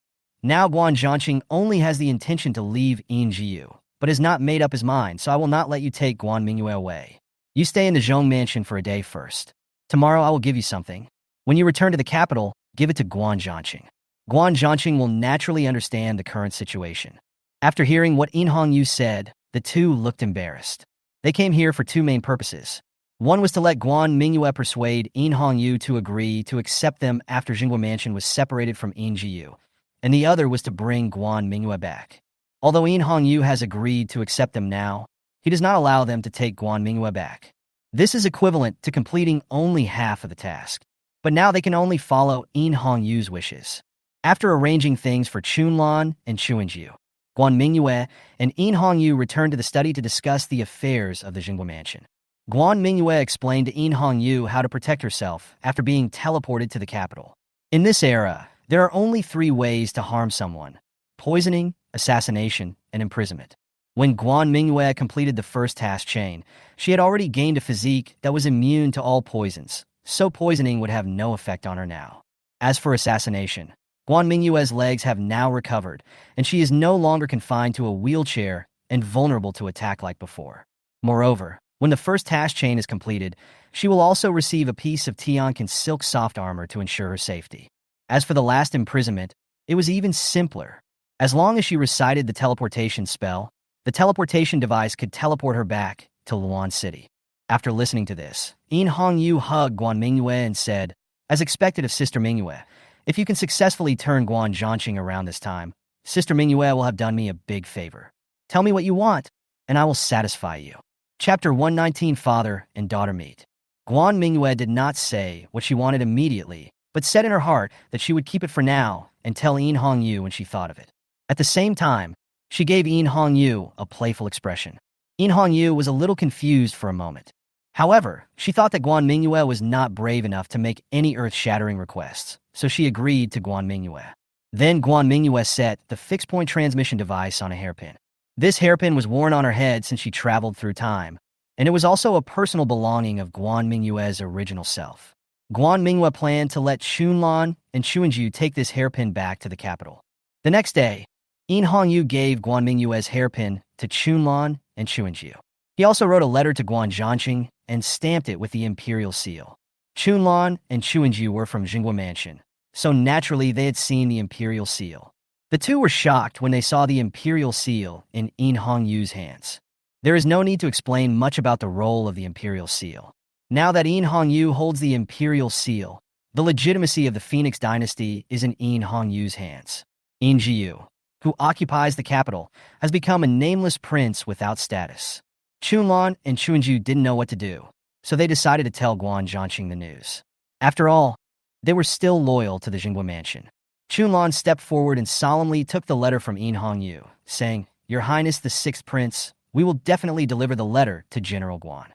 "Now Guan Zhanqing only has the intention to leave Yin Jiyu, but has not made up his mind, so I will not let you take Guan Mingyue away. You stay in the Jong Mansion for a day first. Tomorrow I will give you something. When you return to the capital, give it to Guan Zhanqing." Guan Zhanqing will naturally understand the current situation. After hearing what Yin Hongyu said, the two looked embarrassed. They came here for two main purposes. One was to let Guan Mingyue persuade Yin Hongyu to agree to accept them after Jingguo Mansion was separated from Yin Jiyu, and the other was to bring Guan Mingyue back. Although Yin Hongyu has agreed to accept them now, he does not allow them to take Guan Mingyue back. This is equivalent to completing only half of the task, but now they can only follow Yin Hongyu's wishes. After arranging things for Chunlan and Chuanju, Guan Mingyue and Yin Hongyu returned to the study to discuss the affairs of the Jingguo Mansion. Guan Mingyue explained to Yin Hongyu how to protect herself after being teleported to the capital. In this era, there are only three ways to harm someone: poisoning, assassination, and imprisonment. When Guan Mingyue completed the first task chain, she had already gained a physique that was immune to all poisons, so poisoning would have no effect on her now. As for assassination, Guan Mingyue's legs have now recovered, and she is no longer confined to a wheelchair and vulnerable to attack like before. Moreover, when the first task chain is completed, she will also receive a piece of Tianqi's silk soft armor to ensure her safety. As for the last imprisonment, it was even simpler. As long as she recited the teleportation spell, the teleportation device could teleport her back to Luan City. After listening to this, Mingyue hugged Guan Mingyue and said, as expected of Sister Mingyue, if you can successfully turn Guan Zhanqing around this time, Sister Mingyue will have done me a big favor. Tell me what you want, and I will satisfy you. Chapter 119 Father and Daughter Meet. Guan Mingyue did not say what she wanted immediately, but said in her heart that she would keep it for now and tell Mingyue when she thought of it. At the same time, she gave Mingyue a playful expression. Mingyue was a little confused for a moment. However, she thought that Guan Mingyue was not brave enough to make any earth-shattering requests, so she agreed to Guan Mingyue. Then Guan Mingyue set the fixed-point transmission device on a hairpin. This hairpin was worn on her head since she traveled through time, and it was also a personal belonging of Guan Mingyue's original self. Guan Mingyue planned to let Chunlan and Chuanju take this hairpin back to the capital. The next day, Mingyue gave Guan Mingyue's hairpin to Chunlan and Chuanju. He also wrote a letter to Guan Zhanqing and stamped it with the imperial seal. Chunlan and Chuanju were from Jingguo Mansion, so naturally they had seen the imperial seal. The two were shocked when they saw the imperial seal in Mingyue's hands. There is no need to explain much about the role of the imperial seal. Now that Mingyue holds the imperial seal, the legitimacy of the Phoenix dynasty is in Mingyue's hands. Mingyue, who occupies the capital, has become a nameless prince without status. Chunlan and Chuanju didn't know what to do, so they decided to tell Guan Zhanqing the news. After all, they were still loyal to the Jingguo Mansion. Chunlan stepped forward and solemnly took the letter from Mingyue, saying, Your Highness the Sixth Prince, we will definitely deliver the letter to General Guan.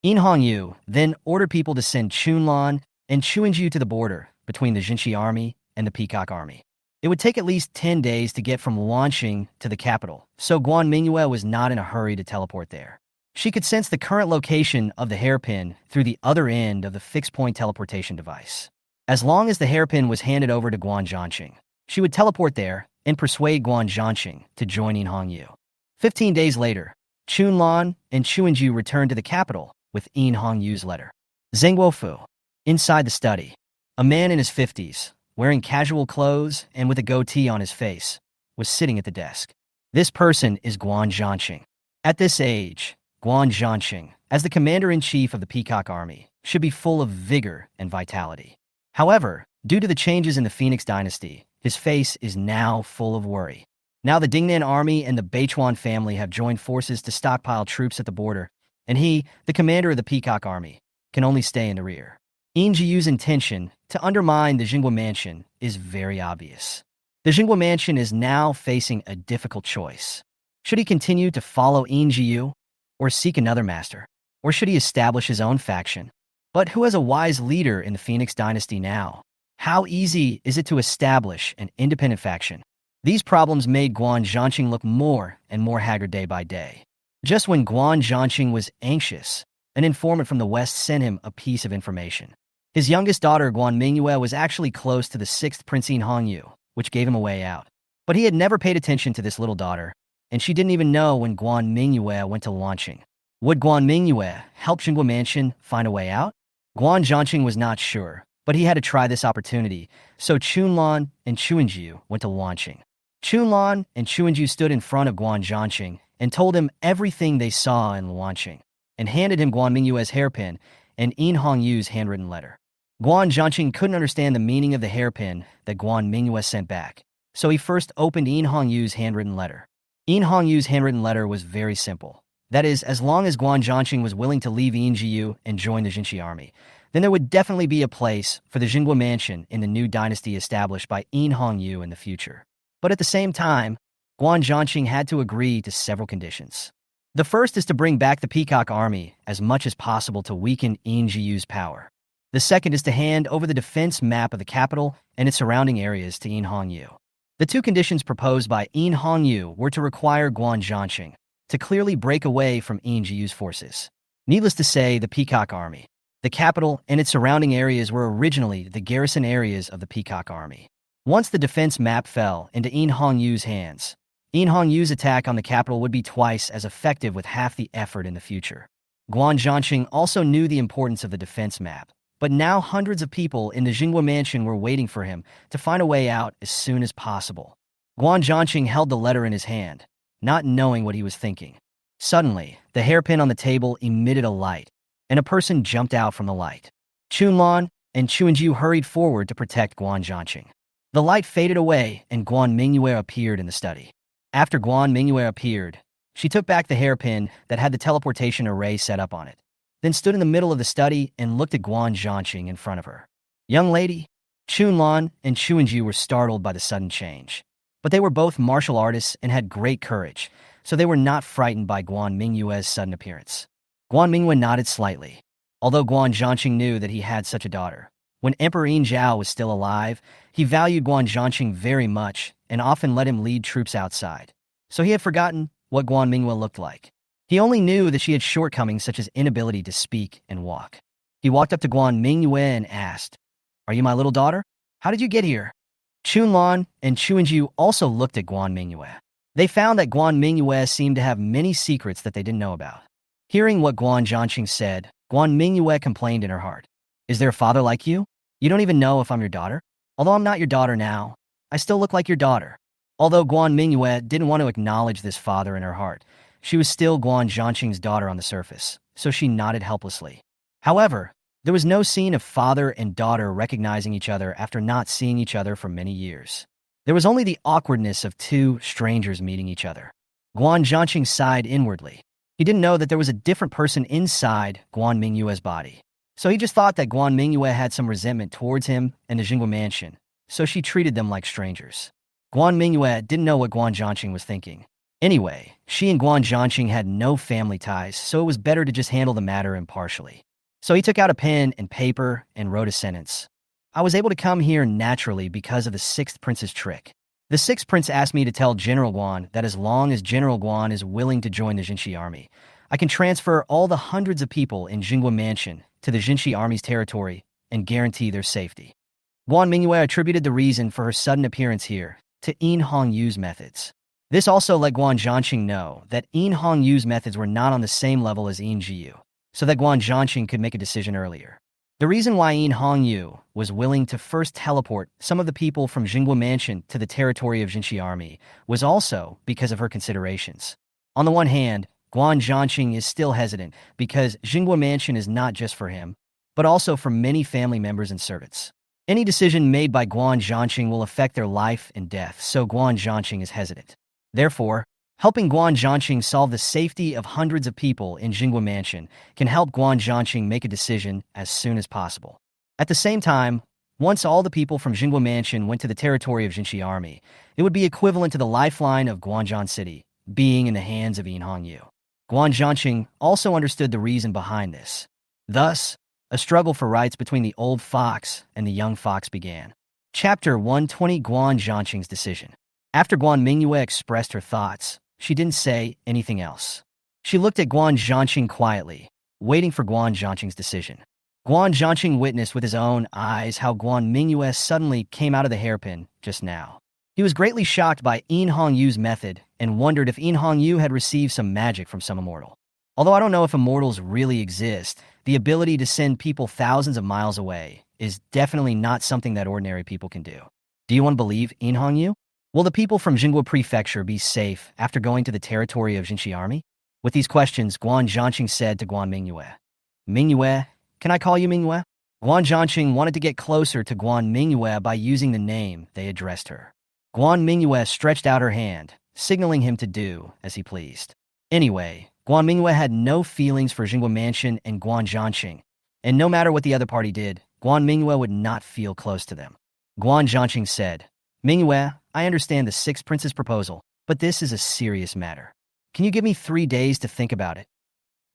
Mingyue then ordered people to send Chunlan and Chuanju to the border between the Jinshi army and the Peacock army. It would take at least 10 days to get from Luanqing to the capital, so Guan Mingyue was not in a hurry to teleport there. She could sense the current location of the hairpin through the other end of the fixed-point teleportation device. As long as the hairpin was handed over to Guan Zhanqing, she would teleport there and persuade Guan Zhanqing to join Mingyue. 15 days later, Chunlan and Chuanju returned to the capital with Mingyue's letter. Zhengguofu. Inside the study, a man in his 50s, wearing casual clothes and with a goatee on his face, was sitting at the desk. This person is Guan Zhanqing. At this age, Guan Zhanqing, as the commander-in-chief of the Peacock Army, should be full of vigor and vitality. However, due to the changes in the Phoenix dynasty, his face is now full of worry. Now the Dingnan army and the Beichuan family have joined forces to stockpile troops at the border, and he, the commander of the Peacock Army, can only stay in the rear. Mingyue's intention to undermine the Jingguo Mansion is very obvious. The Jingguo Mansion is now facing a difficult choice. Should he continue to follow Mingyue, or seek another master? Or should he establish his own faction? But who has a wise leader in the Phoenix dynasty now? How easy is it to establish an independent faction? These problems made Guan Zhanqing look more and more haggard day by day. Just when Guan Zhanqing was anxious, an informant from the west sent him a piece of information. His youngest daughter, Guan Mingyue, was actually close to the sixth Prince Mingyue, which gave him a way out. But he had never paid attention to this little daughter, and she didn't even know when Guan Mingyue went to Luanqing. Would Guan Mingyue help Jingguo Mansion find a way out? Guan Zhanqing was not sure, but he had to try this opportunity, so Chunlan and Chuanju went to Luanqing. Chunlan and Chuanju stood in front of Guan Zhanqing and told him everything they saw in Luanqing, and handed him Guan Mingyue's hairpin and Mingyue's handwritten letter. Guan Zhanqing couldn't understand the meaning of the hairpin that Guan Mingyue sent back, so he first opened Mingyue's handwritten letter. Mingyue's handwritten letter was very simple. That is, as long as Guan Zhanqing was willing to leave Mingyue and join the Jinshi army, then there would definitely be a place for the Jingguo Mansion in the new dynasty established by Mingyue in the future. But at the same time, Guan Zhanqing had to agree to several conditions. The first is to bring back the Peacock Army as much as possible to weaken Mingyue's power. The second is to hand over the defense map of the capital and its surrounding areas to Mingyue. The two conditions proposed by Mingyue were to require Guan Zhanqing to clearly break away from Mingyue's forces. Needless to say, the Peacock Army, the capital and its surrounding areas were originally the garrison areas of the Peacock Army. Once the defense map fell into Mingyue's hands, Mingyue's attack on the capital would be twice as effective with half the effort in the future. Guan Zhanqing also knew the importance of the defense map, But now hundreds of people in the Jinghua mansion were waiting for him to find a way out as soon as possible. Guan Zhanqing held the letter in his hand, not knowing what he was thinking. Suddenly, the hairpin on the table emitted a light, and a person jumped out from the light. Chunlan and Chuanju hurried forward to protect Guan Zhanqing. The light faded away, and Guan Mingyue appeared in the study. After Guan Mingyue appeared, she took back the hairpin that had the teleportation array set up on it, then stood in the middle of the study and looked at Guan Zhanqing in front of her. Young lady, Chunlan and Chuanju were startled by the sudden change. But they were both martial artists and had great courage, so they were not frightened by Guan Mingyue's sudden appearance. Guan Mingyue nodded slightly, although Guan Zhanqing knew that he had such a daughter. When Emperor Yin Zhao was still alive, he valued Guan Zhanqing very much and often let him lead troops outside. So he had forgotten what Guan Mingyue looked like. He only knew that she had shortcomings such as inability to speak and walk. He walked up to Guan Mingyue and asked, "Are you my little daughter? How did you get here?" Chunlan and Chuanju also looked at Guan Mingyue. They found that Guan Mingyue seemed to have many secrets that they didn't know about. Hearing what Guan Zhanqing said, Guan Mingyue complained in her heart. "Is there a father like you? You don't even know if I'm your daughter? Although I'm not your daughter now, I still look like your daughter." Although Guan Mingyue didn't want to acknowledge this father in her heart, she was still Guan Zhanqing's daughter on the surface, so she nodded helplessly. However, there was no scene of father and daughter recognizing each other after not seeing each other for many years. There was only the awkwardness of two strangers meeting each other. Guan Zhanqing sighed inwardly. He didn't know that there was a different person inside Guan Mingyue's body. So he just thought that Guan Mingyue had some resentment towards him and the Jinghua mansion, so she treated them like strangers. Guan Mingyue didn't know what Guan Zhanqing was thinking. Anyway, she and Guan Zhanqing had no family ties, so it was better to just handle the matter impartially. So he took out a pen and paper and wrote a sentence. "I was able to come here naturally because of the sixth prince's trick. The sixth prince asked me to tell General Guan that as long as General Guan is willing to join the Jinshi army, I can transfer all the hundreds of people in Jinghua Mansion to the Jinshi army's territory and guarantee their safety." Guan Mingyue attributed the reason for her sudden appearance here to Yin Hongyu's methods. This also let Guan Zhanqing know that Yin Hongyu's methods were not on the same level as Yin Jiyu, so that Guan Zhanqing could make a decision earlier. The reason why Yin Hongyu was willing to first teleport some of the people from Jinghua Mansion to the territory of Jinshi army was also because of her considerations. On the one hand, Guan Zhanqing is still hesitant because Jinghua Mansion is not just for him, but also for many family members and servants. Any decision made by Guan Zhanqing will affect their life and death, so Guan Zhanqing is hesitant. Therefore, helping Guan Zhanqing solve the safety of hundreds of people in Jinghua Mansion can help Guan Zhanqing make a decision as soon as possible. At the same time, once all the people from Jinghua Mansion went to the territory of Jinshi army, it would be equivalent to the lifeline of Guanzhong City being in the hands of Yin Hongyu. Guan Zhanqing also understood the reason behind this. Thus, a struggle for rights between the old fox and the young fox began. Chapter 120: Guan Zhanqing's decision. After Guan Mingyue expressed her thoughts, she didn't say anything else. She looked at Guan Zhanqing quietly, waiting for Guan Zhanqing's decision. Guan Zhanqing witnessed with his own eyes how Guan Mingyue suddenly came out of the hairpin just now. He was greatly shocked by Yin Hongyu's method and wondered if Yin Hongyu had received some magic from some immortal. Although I don't know if immortals really exist, the ability to send people thousands of miles away is definitely not something that ordinary people can do. Do you want to believe Yin Hongyu? Will the people from Jinghua Prefecture be safe after going to the territory of Jinshi army? With these questions, Guan Zhanqing said to Guan Mingyue, "Mingyue, can I call you Mingyue?" Guan Zhanqing wanted to get closer to Guan Mingyue by using the name they addressed her. Guan Mingyue stretched out her hand, signaling him to do as he pleased. Anyway, Guan Mingyue had no feelings for Jinghua Mansion and Guan Zhanqing, and no matter what the other party did, Guan Mingyue would not feel close to them. Guan Zhanqing said, "Mingyue, I understand the sixth prince's proposal, but this is a serious matter. Can you give me 3 days to think about it?"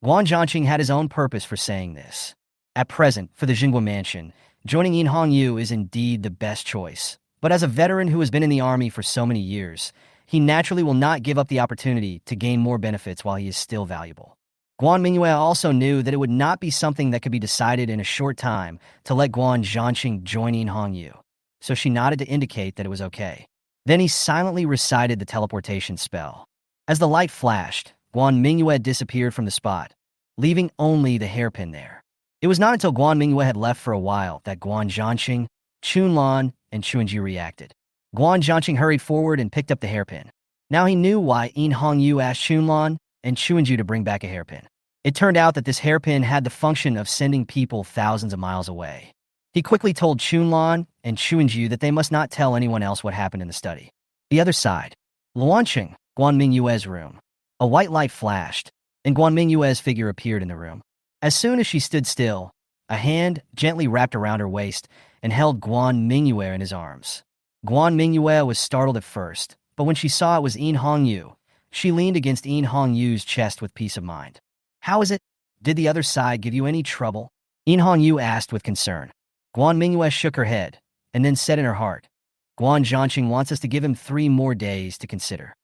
Guan Zhanqing had his own purpose for saying this. At present, for the Jinghua Mansion, joining Yin Hongyu is indeed the best choice. But as a veteran who has been in the army for so many years, he naturally will not give up the opportunity to gain more benefits while he is still valuable. Guan Mingyue also knew that it would not be something that could be decided in a short time to let Guan Zhanqing join Yin Hongyu, so she nodded to indicate that it was okay. Then he silently recited the teleportation spell. As the light flashed, Guan Mingyue disappeared from the spot, leaving only the hairpin there. It was not until Guan Mingyue had left for a while that Guan Zhanqing, Chunlan, and Chuanju reacted. Guan Zhanqing hurried forward and picked up the hairpin. Now he knew why In Hongyu asked Chunlan and Chuanju to bring back a hairpin. It turned out that this hairpin had the function of sending people thousands of miles away. He quickly told Chunlan and Chuanju that they must not tell anyone else what happened in the study. The other side. Luanqing, Guan Mingyue's room. A white light flashed, and Guan Mingyue's figure appeared in the room. As soon as she stood still, a hand gently wrapped around her waist and held Guan Mingyue in his arms. Guan Mingyue was startled at first, but when she saw it was In Hongyu, she leaned against In Hongyu's chest with peace of mind. "How is it? Did the other side give you any trouble?" In Hongyu asked with concern. Guan Mingyue shook her head, and then said in her heart, "Guan Zhanqing wants us to give him 3 more days to consider."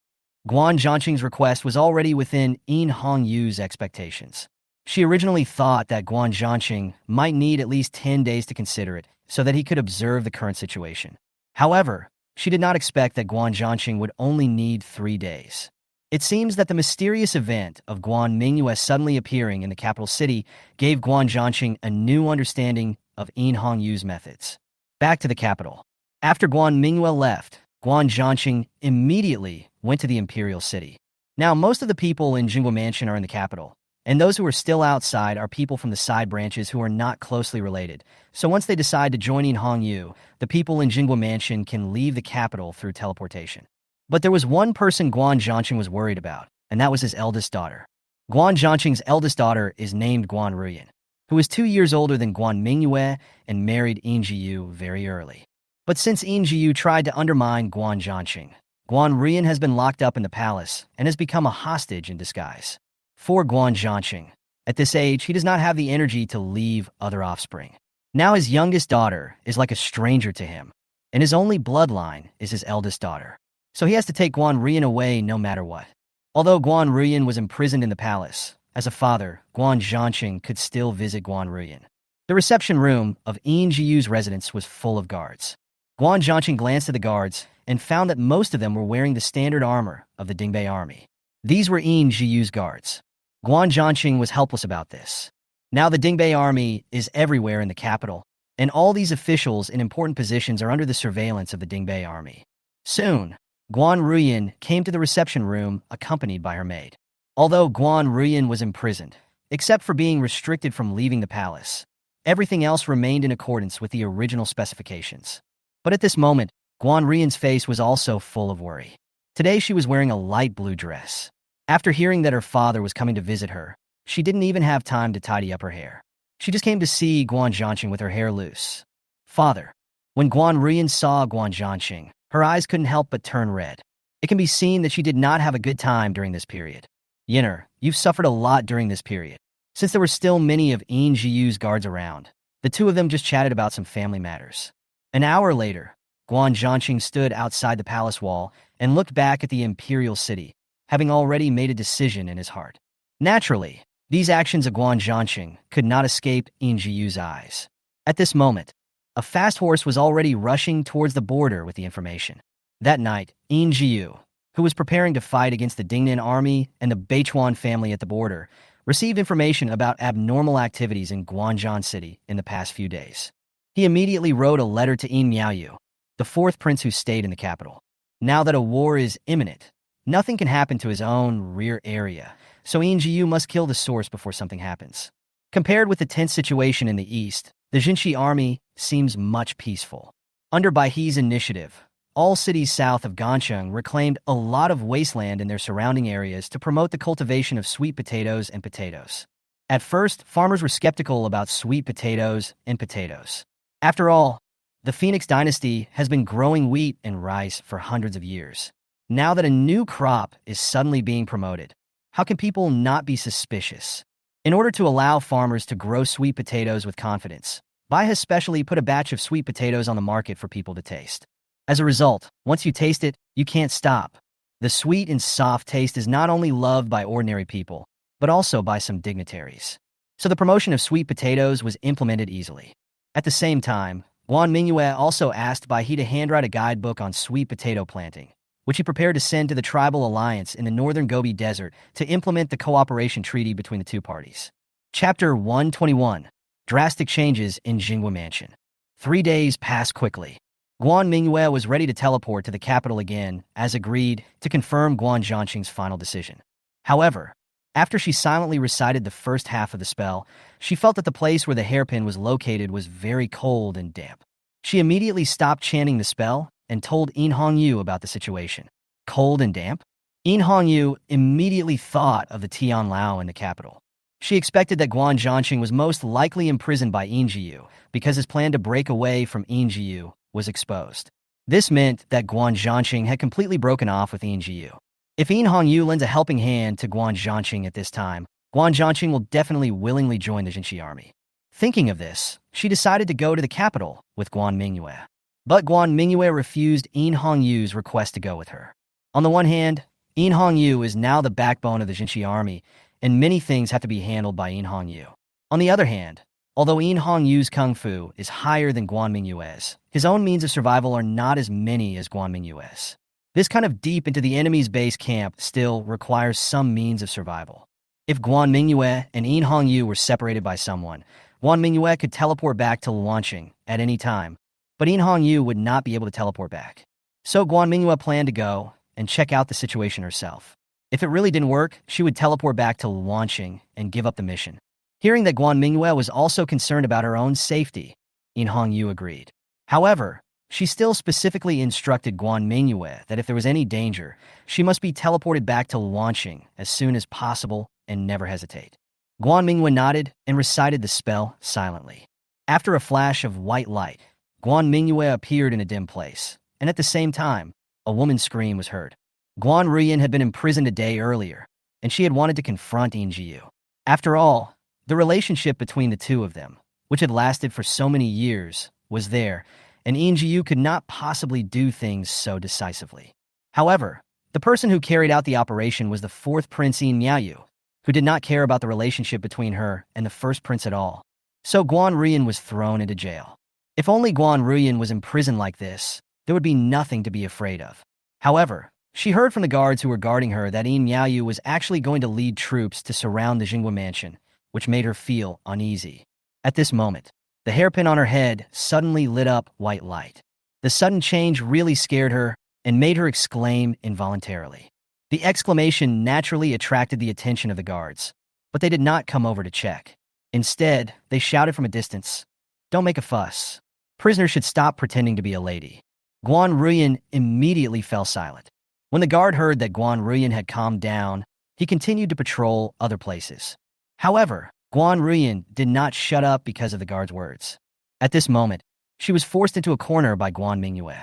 Guan Zhanqing's request was already within In Hongyu's expectations. She originally thought that Guan Zhanqing might need at least 10 days to consider it so that he could observe the current situation. However, she did not expect that Guan Zhanqing would only need 3 days. It seems that the mysterious event of Guan Mingyue suddenly appearing in the capital city gave Guan Zhanqing a new understanding of In Hongyu's methods. Back to the capital. After Guan Mingyue left, Guan Zhanqing immediately went to the imperial city. Now, most of the people in Jingguo Mansion are in the capital, and those who are still outside are people from the side branches who are not closely related. So once they decide to join In Hongyu, the people in Jingguo Mansion can leave the capital through teleportation. But there was one person Guan Zhanqing was worried about, and that was his eldest daughter. Guan Zhanqing's eldest daughter is named Guan Ruyan, who is 2 years older than Guan Mingyue and married In Jiyu very early. But since In Jiyu tried to undermine Guan Zhanqing, Guan Ruyan has been locked up in the palace and has become a hostage in disguise. For Guan Zhanqing, at this age, he does not have the energy to leave other offspring. Now his youngest daughter is like a stranger to him, and his only bloodline is his eldest daughter. So he has to take Guan Ruyan away no matter what. Although Guan Ruyan was imprisoned in the palace, as a father, Guan Zhanqing could still visit Guan Ruyan. The reception room of In Jiyu's residence was full of guards. Guan Zhanqing glanced at the guards and found that most of them were wearing the standard armor of the Dingbei army. These were In Jiyu's guards. Guan Zhanqing was helpless about this. Now the Dingbei army is everywhere in the capital, and all these officials in important positions are under the surveillance of the Dingbei army. Soon, Guan Ruyan came to the reception room accompanied by her maid. Although Guan Ruyan was imprisoned, except for being restricted from leaving the palace, everything else remained in accordance with the original specifications. But at this moment, Guan Ruyan's face was also full of worry. Today she was wearing a light blue dress. After hearing that her father was coming to visit her, she didn't even have time to tidy up her hair. She just came to see Guan Zhanqing with her hair loose. "Father." When Guan Ruyan saw Guan Zhanqing, her eyes couldn't help but turn red. It can be seen that she did not have a good time during this period. "Yinner, you've suffered a lot during this period." Since there were still many of In Jiyu's guards around, the two of them just chatted about some family matters. An hour later, Guan Zhanqing stood outside the palace wall and looked back at the imperial city, having already made a decision in his heart. Naturally, these actions of Guan Zhanqing could not escape In Jiyu's eyes. At this moment, a fast horse was already rushing towards the border with the information. That night, In Jiyu, who was preparing to fight against the Dingnan army and the Beichuan family at the border, received information about abnormal activities in Guanzhou City in the past few days. He immediately wrote a letter to In Miaoyu, the 4th prince who stayed in the capital. Now that a war is imminent, nothing can happen to his own rear area, so In Jiyu must kill the source before something happens. Compared with the tense situation in the east, the Jinshi army seems much peaceful. Under Baihe's initiative, all cities south of Gancheng reclaimed a lot of wasteland in their surrounding areas to promote the cultivation of sweet potatoes and potatoes. At first, farmers were skeptical about sweet potatoes and potatoes. After all, the Phoenix dynasty has been growing wheat and rice for hundreds of years. Now that a new crop is suddenly being promoted, how can people not be suspicious? In order to allow farmers to grow sweet potatoes with confidence, Bai has specially put a batch of sweet potatoes on the market for people to taste. As a result, once you taste it, you can't stop. The sweet and soft taste is not only loved by ordinary people, but also by some dignitaries. So the promotion of sweet potatoes was implemented easily. At the same time, Guan Mingyue also asked Baihe to handwrite a guidebook on sweet potato planting, which he prepared to send to the tribal alliance in the northern Gobi Desert to implement the cooperation treaty between the two parties. Chapter 121. Drastic changes in Jinghua Mansion. 3 days passed quickly. Guan Mingyue was ready to teleport to the capital again, as agreed, to confirm Guan Zhanqing's final decision. However, after she silently recited the first half of the spell, she felt that the place where the hairpin was located was very cold and damp. She immediately stopped chanting the spell and told In Hongyu about the situation. Cold and damp? In Hongyu immediately thought of the Tian Lao in the capital. She expected that Guan Zhanqing was most likely imprisoned by In Jiyu because his plan to break away from In Jiyu was exposed. This meant that Guan Zhanqing had completely broken off with In Jiyu. If In Hongyu lends a helping hand to Guan Zhanqing at this time, Guan Zhanqing will definitely willingly join the Jinxi army. Thinking of this, she decided to go to the capital with Guan Mingyue. But Guan Mingyue refused In Hongyu's request to go with her. On the one hand, In Hongyu is now the backbone of the Jinxi army, and many things have to be handled by In Hongyu. On the other hand, although In Hongyu's kung fu is higher than Guan Mingyue's, his own means of survival are not as many as Guan Mingyue's. This kind of deep into the enemy's base camp still requires some means of survival. If Guan Mingyue and In Hongyu were separated by someone, Guan Mingyue could teleport back to Luanqing at any time, but In Hongyu would not be able to teleport back. So Guan Mingyue planned to go and check out the situation herself. If it really didn't work, she would teleport back to Luanqing and give up the mission. Hearing that Guan Mingyue was also concerned about her own safety, In Hongyu agreed. However, she still specifically instructed Guan Mingyue that if there was any danger, she must be teleported back to Luanqing as soon as possible and never hesitate. Guan Mingyue nodded and recited the spell silently. After a flash of white light, Guan Mingyue appeared in a dim place, and at the same time, a woman's scream was heard. Guan Ruyin had been imprisoned a day earlier, and she had wanted to confront In Jiyu. After all, the relationship between the two of them, which had lasted for so many years, was there, and In Jiyu could not possibly do things so decisively. However, the person who carried out the operation was the fourth prince In Miaoyu, who did not care about the relationship between her and the first prince at all. So Guan Ruyin was thrown into jail. If only Guan Ruyin was imprisoned like this, there would be nothing to be afraid of. However, she heard from the guards who were guarding her that In Miaoyu was actually going to lead troops to surround the Jinghua Mansion, which made her feel uneasy. At this moment, the hairpin on her head suddenly lit up white light. The sudden change really scared her and made her exclaim involuntarily. The exclamation naturally attracted the attention of the guards, but they did not come over to check. Instead, they shouted from a distance, "Don't make a fuss. Prisoners should stop pretending to be a lady." Guan Ruyin immediately fell silent. When the guard heard that Guan Ruyin had calmed down, he continued to patrol other places. However, Guan Ruyin did not shut up because of the guard's words. At this moment, she was forced into a corner by Guan Mingyue.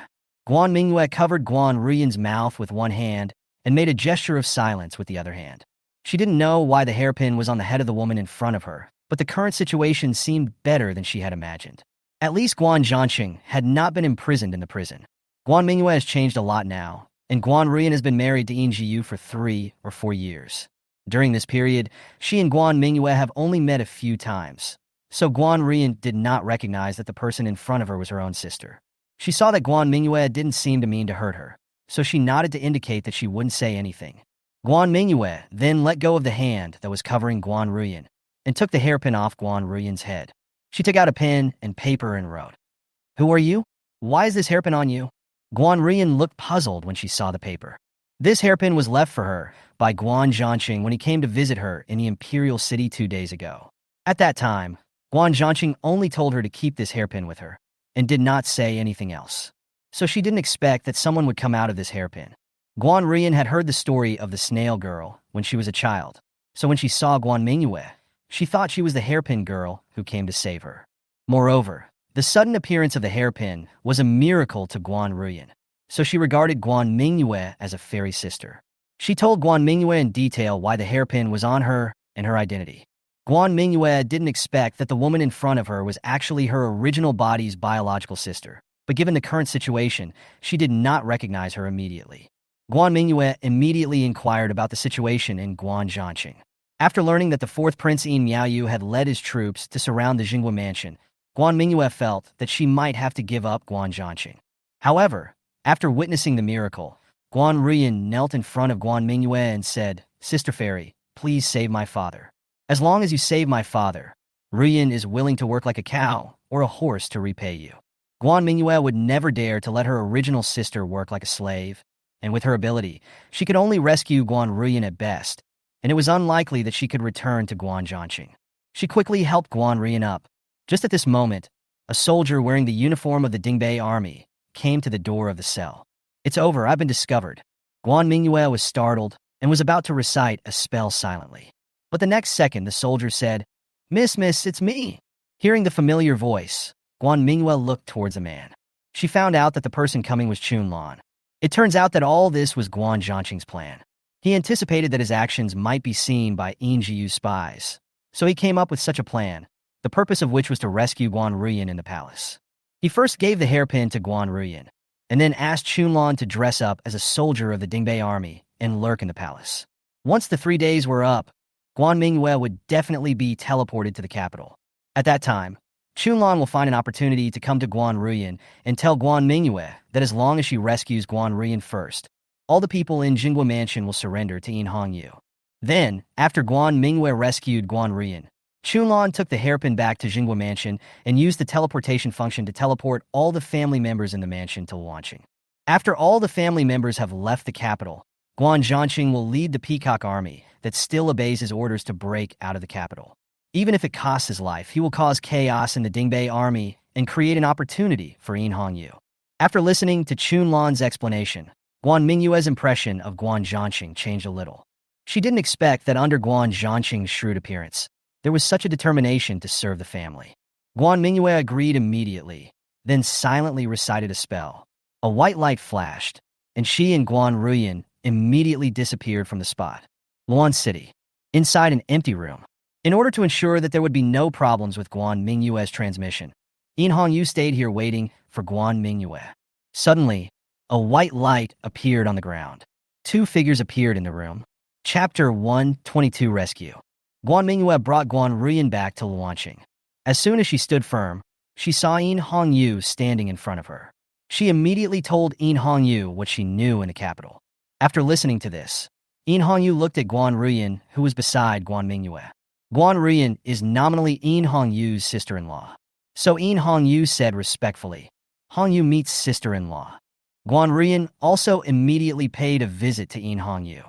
Guan Mingyue covered Guan Ruyin's mouth with one hand and made a gesture of silence with the other hand. She didn't know why the hairpin was on the head of the woman in front of her, but the current situation seemed better than she had imagined. At least Guan Zhanqing had not been imprisoned in the prison. Guan Mingyue has changed a lot now, and Guan Ruyin has been married to In Jiyu for 3 or 4 years. During this period, she and Guan Mingyue have only met a few times, so Guan Ruyin did not recognize that the person in front of her was her own sister. She saw that Guan Mingyue didn't seem to mean to hurt her, so she nodded to indicate that she wouldn't say anything. Guan Mingyue then let go of the hand that was covering Guan Ruyin and took the hairpin off Guan Ruyin's head. She took out a pen and paper and wrote, "Who are you? Why is this hairpin on you?" Guan Ruyin looked puzzled when she saw the paper. This hairpin was left for her by Guan Zhanqing when he came to visit her in the imperial city 2 days ago. At that time, Guan Zhanqing only told her to keep this hairpin with her and did not say anything else. So she didn't expect that someone would come out of this hairpin. Guan Ruyin had heard the story of the snail girl when she was a child, so when she saw Guan Mingyue, she thought she was the hairpin girl who came to save her. Moreover, the sudden appearance of the hairpin was a miracle to Guan Ruyin, so she regarded Guan Mingyue as a fairy sister. She told Guan Mingyue in detail why the hairpin was on her and her identity. Guan Mingyue didn't expect that the woman in front of her was actually her original body's biological sister, but given the current situation, she did not recognize her immediately. Guan Mingyue immediately inquired about the situation in Guan Zhanqing. After learning that the fourth prince In Miaoyu had led his troops to surround the Jinghua Mansion, Guan Mingyue felt that she might have to give up Guan Zhanqing. However, after witnessing the miracle, Guan Ruyin knelt in front of Guan Mingyue and said, "Sister Fairy, please save my father. As long as you save my father, Ruyin is willing to work like a cow or a horse to repay you. Guan Mingyue would never dare to let her original sister work like a slave, and with her ability, she could only rescue Guan Ruyin at best, and it was unlikely that she could return to Guan Zhanqing. She quickly helped Guan Ruyin up. Just at this moment, a soldier wearing the uniform of the Dingbei army came to the door of the cell. "It's over, I've been discovered." Guan Mingyue was startled and was about to recite a spell silently. But the next second, the soldier said, Miss, it's me." Hearing the familiar voice, Guan Mingyue looked towards a man. She found out that the person coming was Chunlan. It turns out that all this was Guan Zhanqing's plan. He anticipated that his actions might be seen by Yinjiu's spies, so he came up with such a plan, the purpose of which was to rescue Guan Ruyin in the palace. He first gave the hairpin to Guan Ruyin, and then asked Chunlan to dress up as a soldier of the Dingbei army and lurk in the palace. Once the 3 days were up, Guan Mingyue would definitely be teleported to the capital. At that time, Chunlan will find an opportunity to come to Guan Ruyin and tell Guan Mingyue that as long as she rescues Guan Ruyin first, all the people in Jinghua Mansion will surrender to Yinhongyu. Then, after Guan Mingyue rescued Guan Ruyin, Chunlan took the hairpin back to Jinghua Mansion and used the teleportation function to teleport all the family members in the mansion to Luanqing. After all the family members have left the capital, Guan Zhanqing will lead the Peacock Army that still obeys his orders to break out of the capital. Even if it costs his life, he will cause chaos in the Dingbei Army and create an opportunity for Yinhongyu. After listening to Chunlan's explanation, Guan Mingyue's impression of Guan Zhanqing changed a little. She didn't expect that under Guan Zhanqing's shrewd appearance, there was such a determination to serve the family. Guan Mingyue agreed immediately, then silently recited a spell. A white light flashed, and she and Guan Ruyin immediately disappeared from the spot. Luan City, inside an empty room. In order to ensure that there would be no problems with Guan Mingyue's transmission, Yinhongyu stayed here waiting for Guan Mingyue. Suddenly, a white light appeared on the ground. 2 figures appeared in the room. Chapter 122 Rescue. Guan Mingyue brought Guan Ruyin back to Luanqing. As soon as she stood firm, she saw Yinhongyu standing in front of her. She immediately told Yinhongyu what she knew in the capital. After listening to this, Yinhongyu looked at Guan Ruyin, who was beside Guan Mingyue. Guan Ruyin is nominally Yinhongyu's sister-in-law. So Yinhongyu said respectfully, "Hongyu meets sister-in-law." Guan Ruyin also immediately paid a visit to Yinhongyu.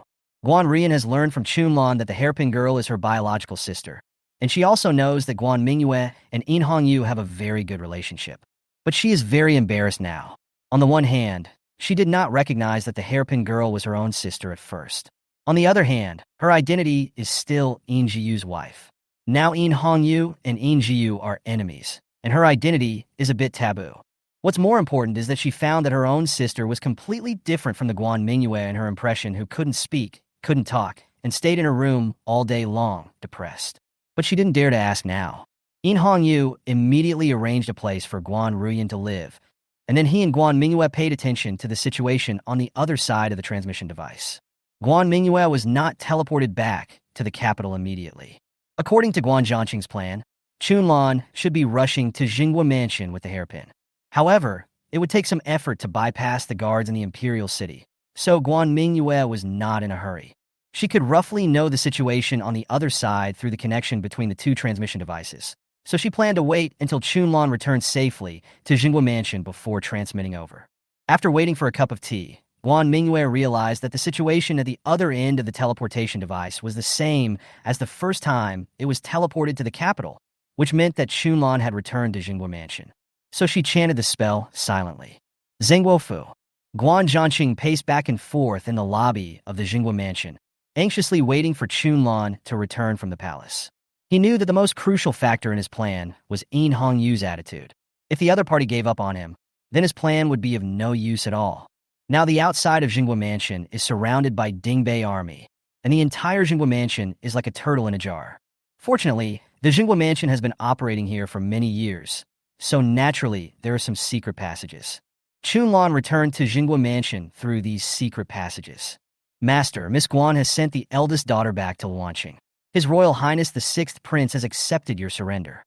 Guan Ruyin has learned from Chunlan that the hairpin girl is her biological sister, and she also knows that Guan Mingyue and Yinhongyu have a very good relationship. But she is very embarrassed now. On the one hand, she did not recognize that the hairpin girl was her own sister at first. On the other hand, her identity is still Yinjiu's wife. Now Yinhongyu and Yinjiu are enemies, and her identity is a bit taboo. What's more important is that she found that her own sister was completely different from the Guan Mingyue in her impression, who couldn't speak, couldn't talk, and stayed in her room all day long, depressed. But she didn't dare to ask now. Yinhongyu immediately arranged a place for Guan Ruyin to live, and then he and Guan Mingyue paid attention to the situation on the other side of the transmission device. Guan Mingyue was not teleported back to the capital immediately. According to Guan Zhanqing's plan, Chunlan should be rushing to Jinghua Mansion with the hairpin. However, it would take some effort to bypass the guards in the Imperial City, so Guan Mingyue was not in a hurry. She could roughly know the situation on the other side through the connection between the 2 transmission devices, so she planned to wait until Chunlan returned safely to Jinghua Mansion before transmitting over. After waiting for a cup of tea, Guan Mingyue realized that the situation at the other end of the teleportation device was the same as the first time it was teleported to the capital, which meant that Chunlan had returned to Jinghua Mansion. So she chanted the spell silently. Zhengguofu. Guan Zhanqing paced back and forth in the lobby of the Jinghua Mansion, anxiously waiting for Chunlan to return from the palace. He knew that the most crucial factor in his plan was Yinhongyu's attitude. If the other party gave up on him, then his plan would be of no use at all. Now the outside of Jinghua Mansion is surrounded by Dingbei Army, and the entire Jinghua Mansion is like a turtle in a jar. Fortunately, the Jinghua Mansion has been operating here for many years, so naturally there are some secret passages. Chunlan returned to Jinghua Mansion through these secret passages. Master, Miss Guan has sent the eldest daughter back to Luanqing. His Royal Highness the 6th Prince has accepted your surrender.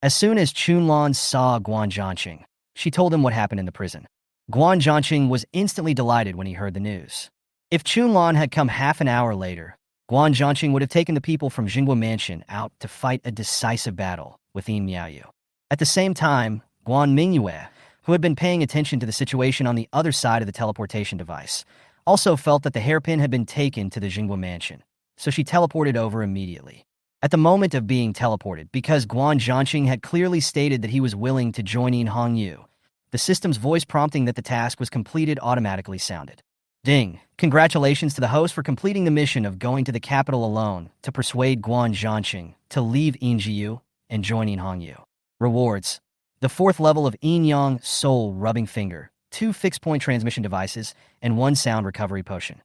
As soon as Chunlan saw Guan Zhanqing, she told him what happened in the prison. Guan Zhanqing was instantly delighted when he heard the news. If Chunlan had come half an hour later, Guan Zhanqing would have taken the people from Jinghua Mansion out to fight a decisive battle with Yin Miaoyu. At the same time, Guan Mingyue, who had been paying attention to the situation on the other side of the teleportation device, also felt that the hairpin had been taken to the Jinghua Mansion, so she teleported over immediately. At the moment of being teleported, because Guan Zhanqing had clearly stated that he was willing to join Yin Hongyu, the system's voice prompting that the task was completed automatically sounded. Ding! Congratulations to the host for completing the mission of going to the capital alone to persuade Guan Zhanqing to leave Yinjiu and join Yin Hongyu. Rewards: the 4th level of Yin Yang Soul Rubbing Finger, 2 fixed-point transmission devices, and 1 sound recovery potion.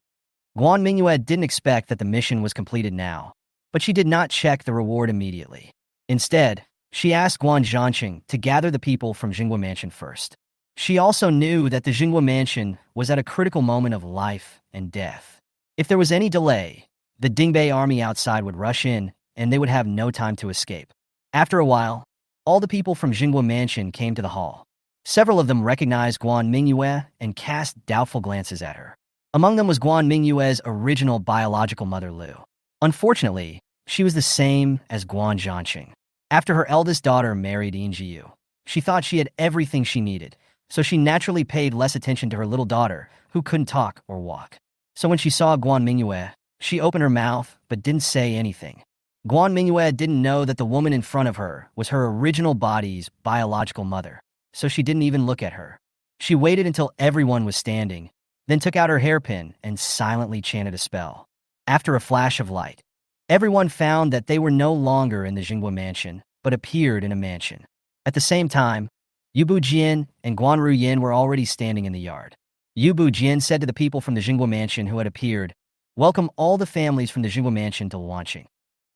Guan Mingyue didn't expect that the mission was completed now, but she did not check the reward immediately. Instead, she asked Guan Zhanqing to gather the people from Jinghua Mansion first. She also knew that the Jinghua Mansion was at a critical moment of life and death. If there was any delay, the Dingbei army outside would rush in, and they would have no time to escape. After a while, all the people from Jinghua Mansion came to the hall. Several of them recognized Guan Mingyue and cast doubtful glances at her. Among them was Guan Mingyue's original biological mother, Lu. Unfortunately, she was the same as Guan Zhanqing. After her eldest daughter married Yinjiu, she thought she had everything she needed, so she naturally paid less attention to her little daughter, who couldn't talk or walk. So when she saw Guan Mingyue, she opened her mouth but didn't say anything. Guan Mingyue didn't know that the woman in front of her was her original body's biological mother, so she didn't even look at her. She waited until everyone was standing, then took out her hairpin and silently chanted a spell. After a flash of light, everyone found that they were no longer in the Jinghua Mansion, but appeared in a mansion. At the same time, Yubu Jian and Guan Ruyin were already standing in the yard. Yubu Jian said to the people from the Jinghua Mansion who had appeared, "Welcome all the families from the Jinghua Mansion to Luanqing."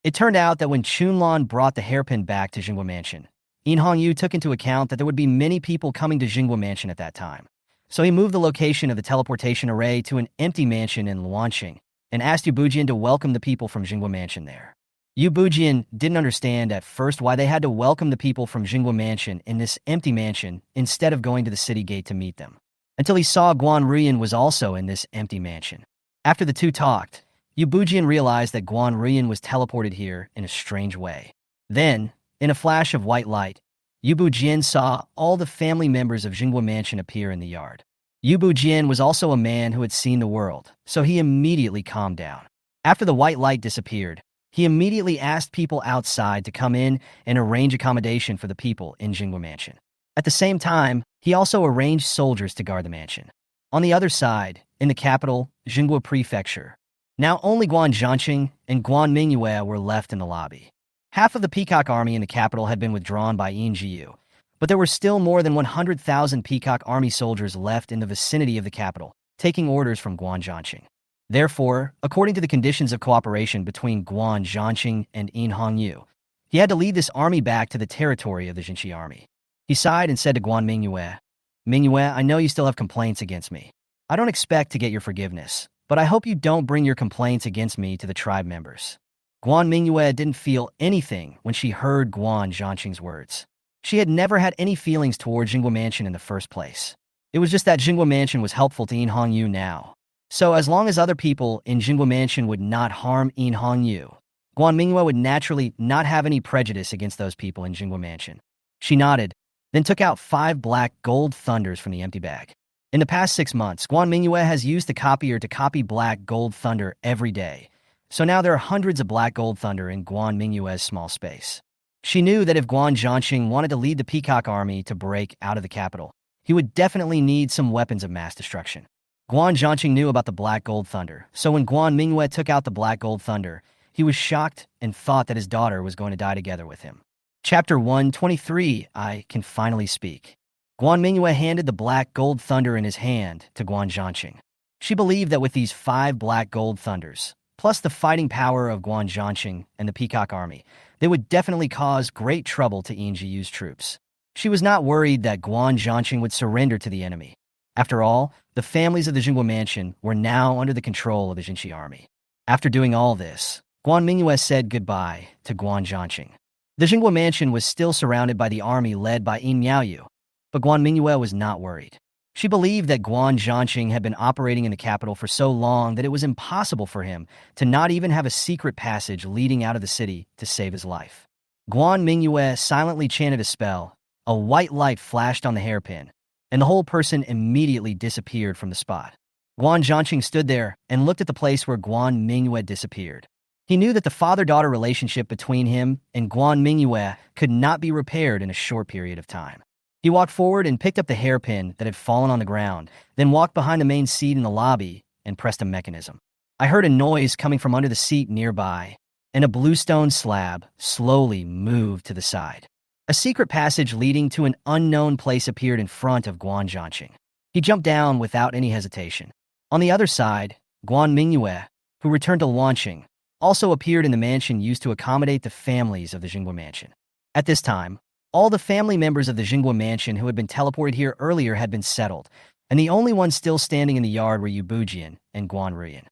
It turned out that when Chunlan brought the hairpin back to Jinghua Mansion, Yin Hongyu took into account that there would be many people coming to Jinghua Mansion at that time. So he moved the location of the teleportation array to an empty mansion in Luanqing and asked Yubu Jian to welcome the people from Jinghua Mansion there. Yubu Jian didn't understand at first why they had to welcome the people from Jinghua Mansion in this empty mansion instead of going to the city gate to meet them, until he saw Guan Ruyin was also in this empty mansion. After the two talked, Yubu Jian realized that Guan Ruyin was teleported here in a strange way. Then, in a flash of white light, Yubu Jian saw all the family members of Jinghua Mansion appear in the yard. Yubu Jian was also a man who had seen the world, so he immediately calmed down. After the white light disappeared, he immediately asked people outside to come in and arrange accommodation for the people in Jinghua Mansion. At the same time, he also arranged soldiers to guard the mansion. On the other side, in the capital, Jinghua Prefecture, now only Guan Zhanqing and Guan Mingyue were left in the lobby. Half of the Peacock army in the capital had been withdrawn by Yinjiu, but there were still more than 100,000 Peacock army soldiers left in the vicinity of the capital, taking orders from Guan Zhanqing. Therefore, according to the conditions of cooperation between Guan Zhanqing and Yin Hongyu, he had to lead this army back to the territory of the Jinchi army. He sighed and said to Guan Mingyue, "Mingyue, I know you still have complaints against me. I don't expect to get your forgiveness, but I hope you don't bring your complaints against me to the tribe members." Guan Mingyue didn't feel anything when she heard Guan Zhanqing's words. She had never had any feelings toward Jinghua Mansion in the first place. It was just that Jinghua Mansion was helpful to Yin Hongyu now. So as long as other people in Jinghua Mansion would not harm Yin Hongyu, Guan Mingyue would naturally not have any prejudice against those people in Jinghua Mansion. She nodded, then took out 5 black gold thunders from the empty bag. In the past 6 months, Guan Mingyue has used the copier to copy black gold thunder every day, so now there are hundreds of black gold thunder in Guan Mingyue's small space. She knew that if Guan Zhanqing wanted to lead the Peacock army to break out of the capital, he would definitely need some weapons of mass destruction. Guan Zhanqing knew about the black gold thunder, so when Guan Mingyue took out the black gold thunder, he was shocked and thought that his daughter was going to die together with him. Chapter 123, I Can Finally Speak. Guan Mingyue handed the black gold thunder in his hand to Guan Zhanqing. She believed that with these 5 black gold thunders, plus the fighting power of Guan Zhanqing and the Peacock army, they would definitely cause great trouble to Yinjiyu's troops. She was not worried that Guan Zhanqing would surrender to the enemy. After all, the families of the Jinghua Mansion were now under the control of the Jinchi army. After doing all this, Guan Mingyue said goodbye to Guan Zhanqing. The Jinghua Mansion was still surrounded by the army led by Yin Miaoyu, but Guan Mingyue was not worried. She believed that Guan Zhanqing had been operating in the capital for so long that it was impossible for him to not even have a secret passage leading out of the city to save his life. Guan Mingyue silently chanted a spell. A white light flashed on the hairpin, and the whole person immediately disappeared from the spot. Guan Zhanqing stood there and looked at the place where Guan Mingyue disappeared. He knew that the father-daughter relationship between him and Guan Mingyue could not be repaired in a short period of time. He walked forward and picked up the hairpin that had fallen on the ground, then walked behind the main seat in the lobby and pressed a mechanism. I heard a noise coming from under the seat nearby, and a bluestone slab slowly moved to the side. A secret passage leading to an unknown place appeared in front of Guan Zhanqing. He jumped down without any hesitation. On the other side, Guan Mingyue, who returned to Luanqing, also appeared in the mansion used to accommodate the families of the Jinghua mansion. At this time, all the family members of the Jinghua mansion who had been teleported here earlier had been settled, and the only ones still standing in the yard were Yu Bujian and Guan Rian.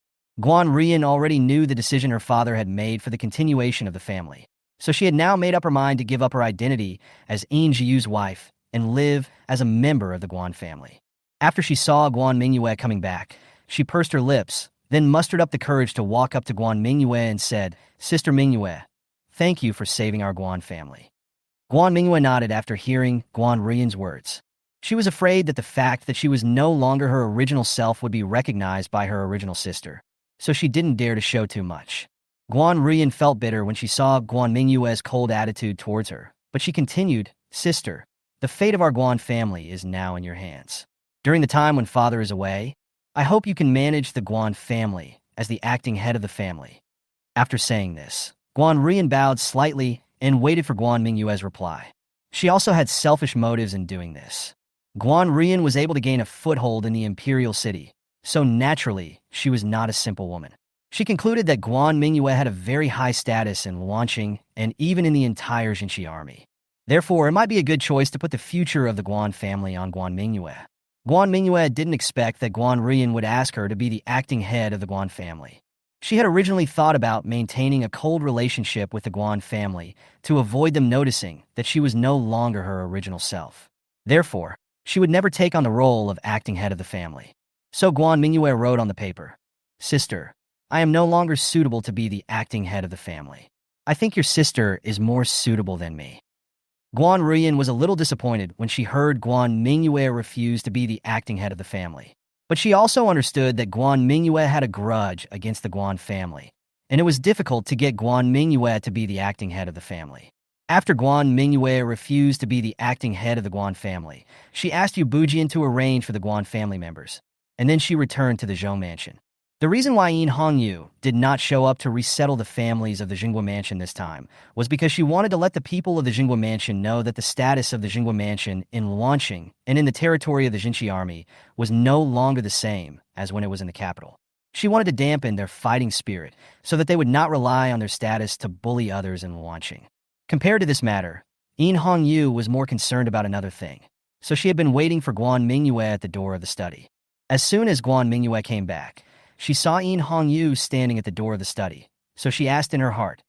Guan Rian already knew the decision her father had made for the continuation of the family, so she had now made up her mind to give up her identity as Yin Zhiyu's wife and live as a member of the Guan family. After she saw Guan Mingyue coming back, she pursed her lips, then mustered up the courage to walk up to Guan Mingyue and said, "Sister Mingyue, thank you for saving our Guan family." Guan Mingyue nodded after hearing Guan Rian's words. She was afraid that the fact that she was no longer her original self would be recognized by her original sister, so she didn't dare to show too much. Guan Rian felt bitter when she saw Guan Mingyue's cold attitude towards her, but she continued, "Sister, the fate of our Guan family is now in your hands. During the time when father is away, I hope you can manage the Guan family as the acting head of the family." After saying this, Guan Rian bowed slightly and waited for Guan Mingyue's reply. She also had selfish motives in doing this. Guan Rian was able to gain a foothold in the imperial city, so naturally, she was not a simple woman. She concluded that Guan Mingyue had a very high status in Luanqing and even in the entire Jinchi army. Therefore, it might be a good choice to put the future of the Guan family on Guan Mingyue. Guan Mingyue didn't expect that Guan Rian would ask her to be the acting head of the Guan family. She had originally thought about maintaining a cold relationship with the Guan family to avoid them noticing that she was no longer her original self. Therefore, she would never take on the role of acting head of the family. So Guan Mingyue wrote on the paper, "Sister, I am no longer suitable to be the acting head of the family. I think your sister is more suitable than me." Guan Rian was a little disappointed when she heard Guan Mingyue refuse to be the acting head of the family. But she also understood that Guan Mingyue had a grudge against the Guan family, and it was difficult to get Guan Mingyue to be the acting head of the family. After Guan Mingyue refused to be the acting head of the Guan family, she asked Yu Bujian to arrange for the Guan family members, and then she returned to the Jong mansion. The reason why Yin Hongyu did not show up to resettle the families of the Jinghua mansion this time was because she wanted to let the people of the Jinghua mansion know that the status of the Jinghua mansion in Luanqing and in the territory of the Jinchi army was no longer the same as when it was in the capital. She wanted to dampen their fighting spirit so that they would not rely on their status to bully others in Luanqing. Compared to this matter, Yin Hongyu was more concerned about another thing, so she had been waiting for Guan Mingyue at the door of the study. As soon as Guan Mingyue came back, she saw Yin Hongyu standing at the door of the study, so she asked in her heart,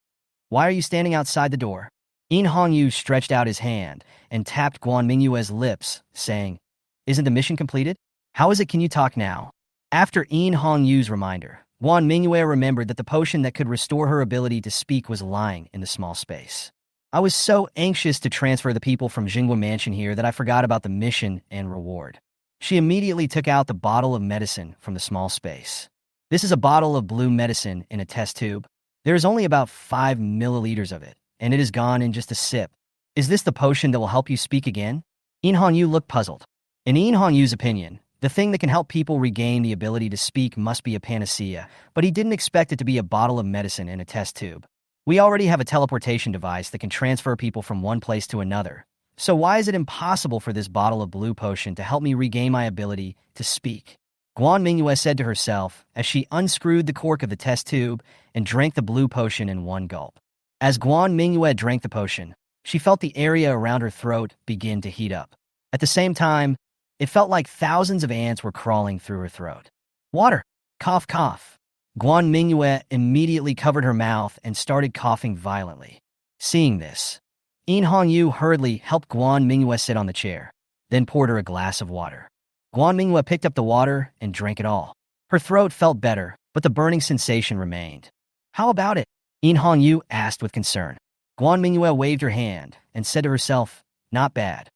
"Why are you standing outside the door?" Yin Hongyu stretched out his hand and tapped Guan Mingyue's lips, saying, "Isn't the mission completed? How is it can you talk now?" After Yin Hongyu's reminder, Guan Mingyue remembered that the potion that could restore her ability to speak was lying in the small space. "I was so anxious to transfer the people from Jinghua Mansion here that I forgot about the mission and reward." She immediately took out the bottle of medicine from the small space. This is a bottle of blue medicine in a test tube. There is only about 5 milliliters of it, and it is gone in just a sip. "Is this the potion that will help you speak again?" Yin Hongyu looked puzzled. In Yin Hongyu's opinion, the thing that can help people regain the ability to speak must be a panacea, but he didn't expect it to be a bottle of medicine in a test tube. "We already have a teleportation device that can transfer people from one place to another. So why is it impossible for this bottle of blue potion to help me regain my ability to speak?" Guan Mingyue said to herself as she unscrewed the cork of the test tube and drank the blue potion in one gulp. As Guan Mingyue drank the potion, she felt the area around her throat begin to heat up. At the same time, it felt like thousands of ants were crawling through her throat. "Water! Cough, cough!" Guan Mingyue immediately covered her mouth and started coughing violently. Seeing this, Yin Hongyu hurriedly helped Guan Mingyue sit on the chair, then poured her a glass of water. Guan Mingyue picked up the water and drank it all. Her throat felt better, but the burning sensation remained. How about it? Yu asked with concern. Guan Mingyue waved her hand and said to herself, not bad.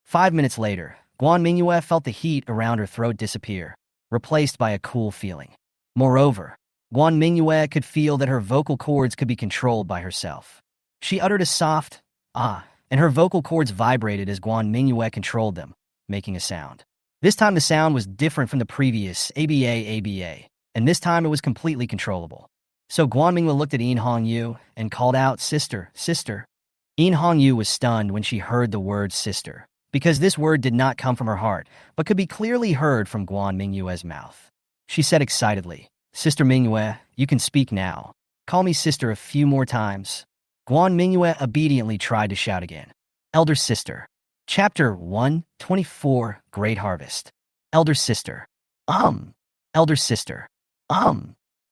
5 minutes later, Guan Mingyue felt the heat around her throat disappear, replaced by a cool feeling. Moreover, Guan Mingyue could feel that her vocal cords could be controlled by herself. She uttered a soft, ah, and her vocal cords vibrated as Guan Mingyue controlled them, making a sound. This time the sound was different from the previous ABA, and this time it was completely controllable. So Guan Mingyue looked at Yu and called out, sister, sister. Yu was stunned when she heard the word sister, because this word did not come from her heart, but could be clearly heard from Guan Mingyue's mouth. She said excitedly, Sister Mingyue, you can speak now. Call me sister a few more times. Guan Mingyue obediently tried to shout again. Elder sister. Chapter 124, Great Harvest. Elder sister. Elder sister.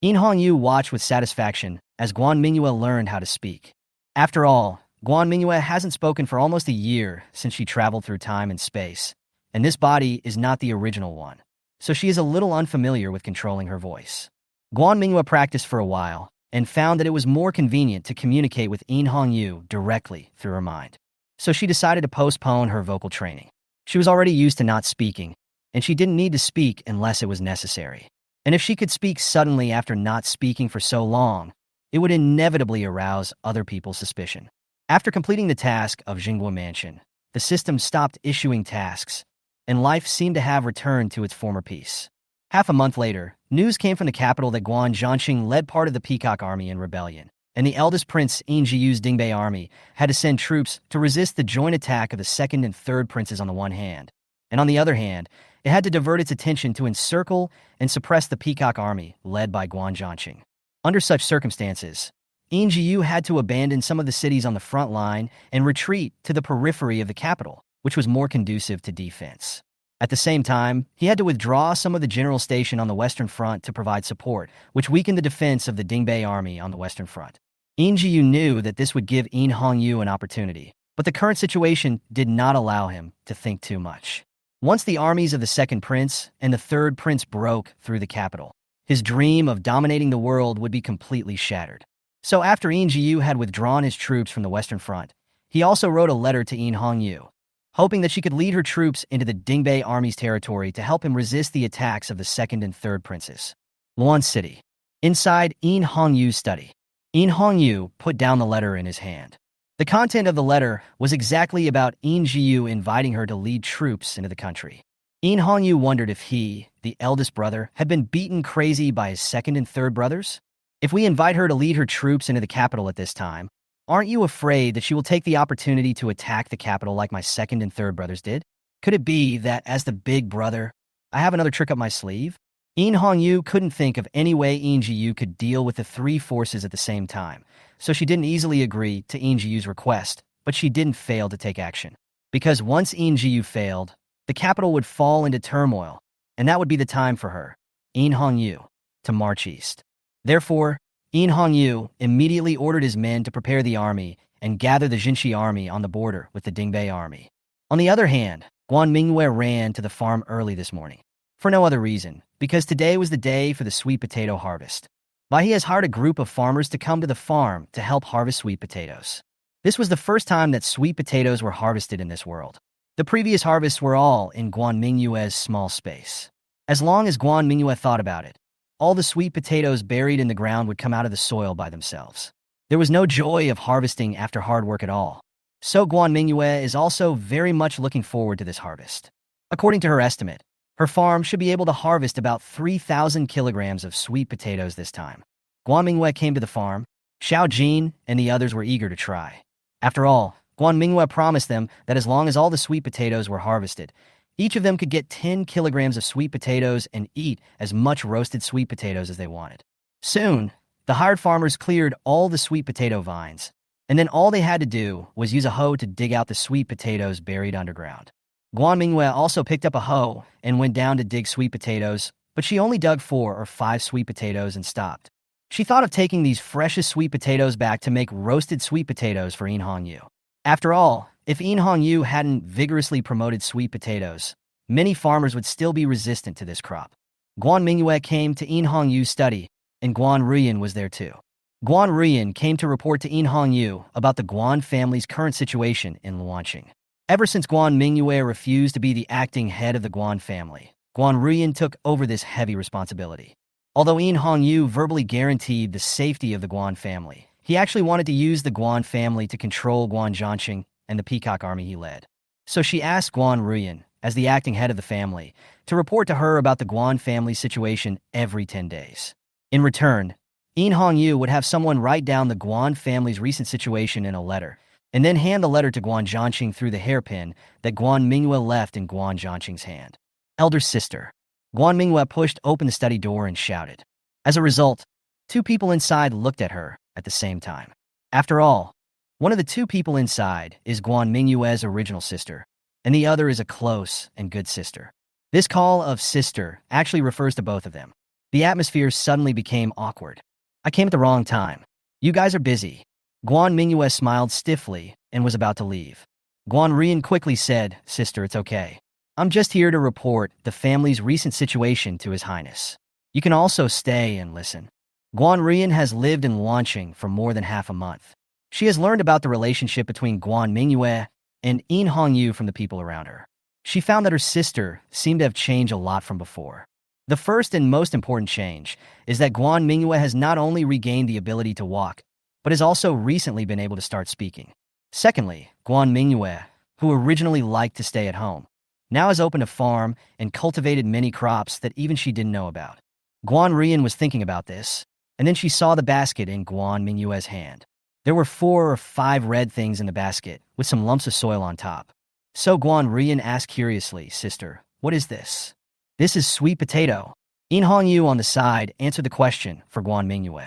Yu watched with satisfaction as Guan Mingyue learned how to speak. After all, Guan Mingyue hasn't spoken for almost a year since she traveled through time and space, and this body is not the original one, so she is a little unfamiliar with controlling her voice. Guan Mingyue practiced for a while and found that it was more convenient to communicate with Yu directly through her mind. So she decided to postpone her vocal training. She was already used to not speaking, and she didn't need to speak unless it was necessary. And if she could speak suddenly after not speaking for so long, it would inevitably arouse other people's suspicion. After completing the task of Jingguo Mansion, the system stopped issuing tasks, and life seemed to have returned to its former peace. Half a month later, news came from the capital that Guan Zhanqing led part of the Peacock Army in rebellion, and the eldest prince Yinjiyu's Dingbei army had to send troops to resist the joint attack of the second and third princes on the one hand, and on the other hand, it had to divert its attention to encircle and suppress the Peacock Army led by Guan Zhanqing. Under such circumstances, Yinjiyu had to abandon some of the cities on the front line and retreat to the periphery of the capital, which was more conducive to defense. At the same time, he had to withdraw some of the general station on the Western Front to provide support, which weakened the defense of the Dingbei army on the Western Front. Yinjiyu knew that this would give Yu an opportunity, but the current situation did not allow him to think too much. Once the armies of the second prince and the third prince broke through the capital, his dream of dominating the world would be completely shattered. So after Yinjiyu had withdrawn his troops from the Western Front, he also wrote a letter to Yu, hoping that she could lead her troops into the Dingbei army's territory to help him resist the attacks of the second and third princes. Luan City. Inside Yu's study, Yu put down the letter in his hand. The content of the letter was exactly about Yinjiyu inviting her to lead troops into the country. Yu wondered if he, the eldest brother, had been beaten crazy by his second and third brothers. If we invite her to lead her troops into the capital at this time, aren't you afraid that she will take the opportunity to attack the capital like my second and third brothers did? Could it be that, as the big brother, I have another trick up my sleeve? Yu couldn't think of any way Yinjiyu could deal with the three forces at the same time, so she didn't easily agree to Yinjiyu's request, but she didn't fail to take action. Because once Yinjiyu failed, the capital would fall into turmoil, and that would be the time for her, Yu, to march east. Therefore, Yu immediately ordered his men to prepare the army and gather the Jinshi army on the border with the Dingbei army. On the other hand, Guan Mingyue ran to the farm early this morning. For no other reason, because today was the day for the sweet potato harvest. He has hired a group of farmers to come to the farm to help harvest sweet potatoes. This was the first time that sweet potatoes were harvested in this world. The previous harvests were all in Guan Mingyue's small space. As long as Guan Mingyue thought about it, all the sweet potatoes buried in the ground would come out of the soil by themselves. There was no joy of harvesting after hard work at all. So Guan Mingyue is also very much looking forward to this harvest. According to her estimate, her farm should be able to harvest about 3,000 kilograms of sweet potatoes this time. Guan Mingyue came to the farm. Xiao Jin and the others were eager to try. After all, Guan Mingyue promised them that as long as all the sweet potatoes were harvested, each of them could get 10 kilograms of sweet potatoes and eat as much roasted sweet potatoes as they wanted. Soon, the hired farmers cleared all the sweet potato vines, and then all they had to do was use a hoe to dig out the sweet potatoes buried underground. Guan Mingyue also picked up a hoe and went down to dig sweet potatoes, but she only dug 4 or 5 sweet potatoes and stopped. She thought of taking these freshest sweet potatoes back to make roasted sweet potatoes for Yu. After all, if Yu hadn't vigorously promoted sweet potatoes, many farmers would still be resistant to this crop. Guan Mingyue came to In Hongyu's study, and Guan Ruyan was there too. Guan Ruyan came to report to In Hongyu about the Guan family's current situation in Luanqing. Ever since Guan Mingyue refused to be the acting head of the Guan family, Guan Ruyan took over this heavy responsibility. Although In Hongyu verbally guaranteed the safety of the Guan family, he actually wanted to use the Guan family to control Guan Zhanqing and the Peacock army he led. So she asked Guan Ruyan, as the acting head of the family, to report to her about the Guan family's situation every 10 days. In return, In Hongyu would have someone write down the Guan family's recent situation in a letter, and then hand the letter to Guan Zhanqing through the hairpin that Guan Mingyue left in Guan Zhanqing's hand. Elder sister. Guan Mingyue pushed open the study door and shouted. As a result, two people inside looked at her at the same time. After all, one of the two people inside is Guan Mingyue's original sister, and the other is a close and good sister. This call of sister actually refers to both of them. The atmosphere suddenly became awkward. I came at the wrong time. You guys are busy. Guan Mingyue smiled stiffly and was about to leave. Guan Ruyan quickly said, Sister, it's okay. I'm just here to report the family's recent situation to His Highness. You can also stay and listen. Guan Ruyan has lived in Luanqing for more than half a month. She has learned about the relationship between Guan Mingyue and In Hongyu from the people around her. She found that her sister seemed to have changed a lot from before. The first and most important change is that Guan Mingyue has not only regained the ability to walk, but has also recently been able to start speaking. Secondly, Guan Mingyue, who originally liked to stay at home, now has opened a farm and cultivated many crops that even she didn't know about. Guan Ruyan was thinking about this, and then she saw the basket in Guan Mingyue's hand. There were 4 or 5 red things in the basket, with some lumps of soil on top. So Guan Ruyan asked curiously, Sister, what is this? This is sweet potato. In Hongyu on the side answered the question for Guan Mingyue.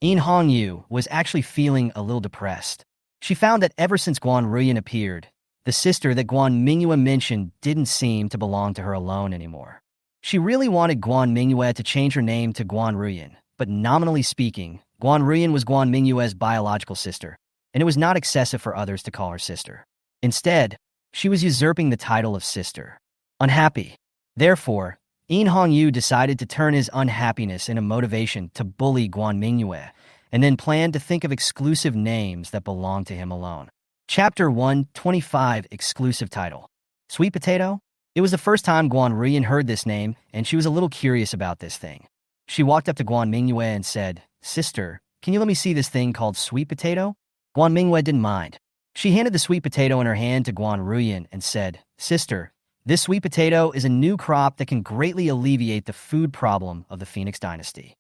In Hongyu was actually feeling a little depressed. She found that ever since Guan Ruyan appeared, the sister that Guan Mingyue mentioned didn't seem to belong to her alone anymore. She really wanted Guan Mingyue to change her name to Guan Ruyan, but nominally speaking, Guan Ruyan was Guan Mingyue's biological sister, and it was not excessive for others to call her sister. Instead, she was usurping the title of sister. Unhappy. Therefore, In Hongyu decided to turn his unhappiness into motivation to bully Guan Mingyue, and then planned to think of exclusive names that belonged to him alone. Chapter 125 Exclusive Title. Sweet Potato? It was the first time Guan Ruyan heard this name, and she was a little curious about this thing. She walked up to Guan Mingyue and said, Sister, can you let me see this thing called sweet potato? Guan Mingyue didn't mind. She handed the sweet potato in her hand to Guan Ruyan and said, Sister, this sweet potato is a new crop that can greatly alleviate the food problem of the Phoenix dynasty.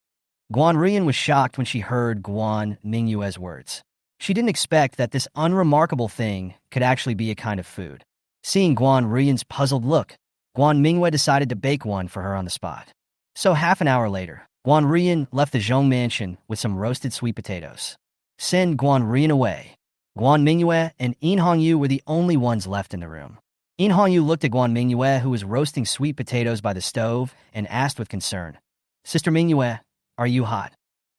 Guan Ruyan was shocked when she heard Guan Mingyue's words. She didn't expect that this unremarkable thing could actually be a kind of food. Seeing Guan Ruyan's puzzled look, Guan Mingyue decided to bake one for her on the spot. So half an hour later, Guan Ruyan left the Jong mansion with some roasted sweet potatoes. Send Guan Ruyan away. Guan Mingyue and In Hongyu were the only ones left in the room. In Hongyu looked at Guan Mingyue, who was roasting sweet potatoes by the stove, and asked with concern, Sister Mingyue, are you hot?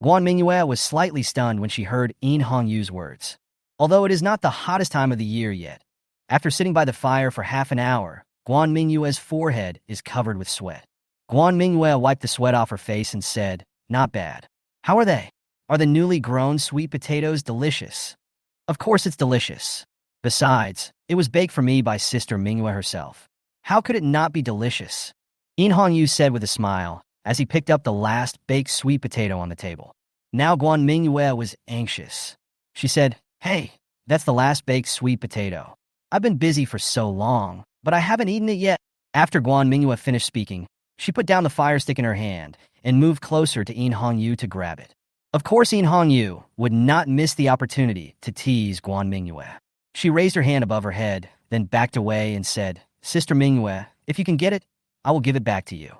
Guan Mingyue was slightly stunned when she heard In Hongyu's words. Although it is not the hottest time of the year yet, after sitting by the fire for half an hour, Guan Mingyue's forehead is covered with sweat. Guan Mingyue wiped the sweat off her face and said, Not bad. How are they? Are the newly grown sweet potatoes delicious? Of course it's delicious. Besides, it was baked for me by Sister Mingyue herself. How could it not be delicious? In Hongyu said with a smile, as he picked up the last baked sweet potato on the table. Now Guan Mingyue was anxious. She said, Hey, that's the last baked sweet potato. I've been busy for so long, but I haven't eaten it yet. After Guan Mingyue finished speaking, she put down the fire stick in her hand and moved closer to In Hongyu to grab it. Of course, In Hongyu would not miss the opportunity to tease Guan Mingyue. She raised her hand above her head, then backed away and said, Sister Mingyue, if you can get it, I will give it back to you.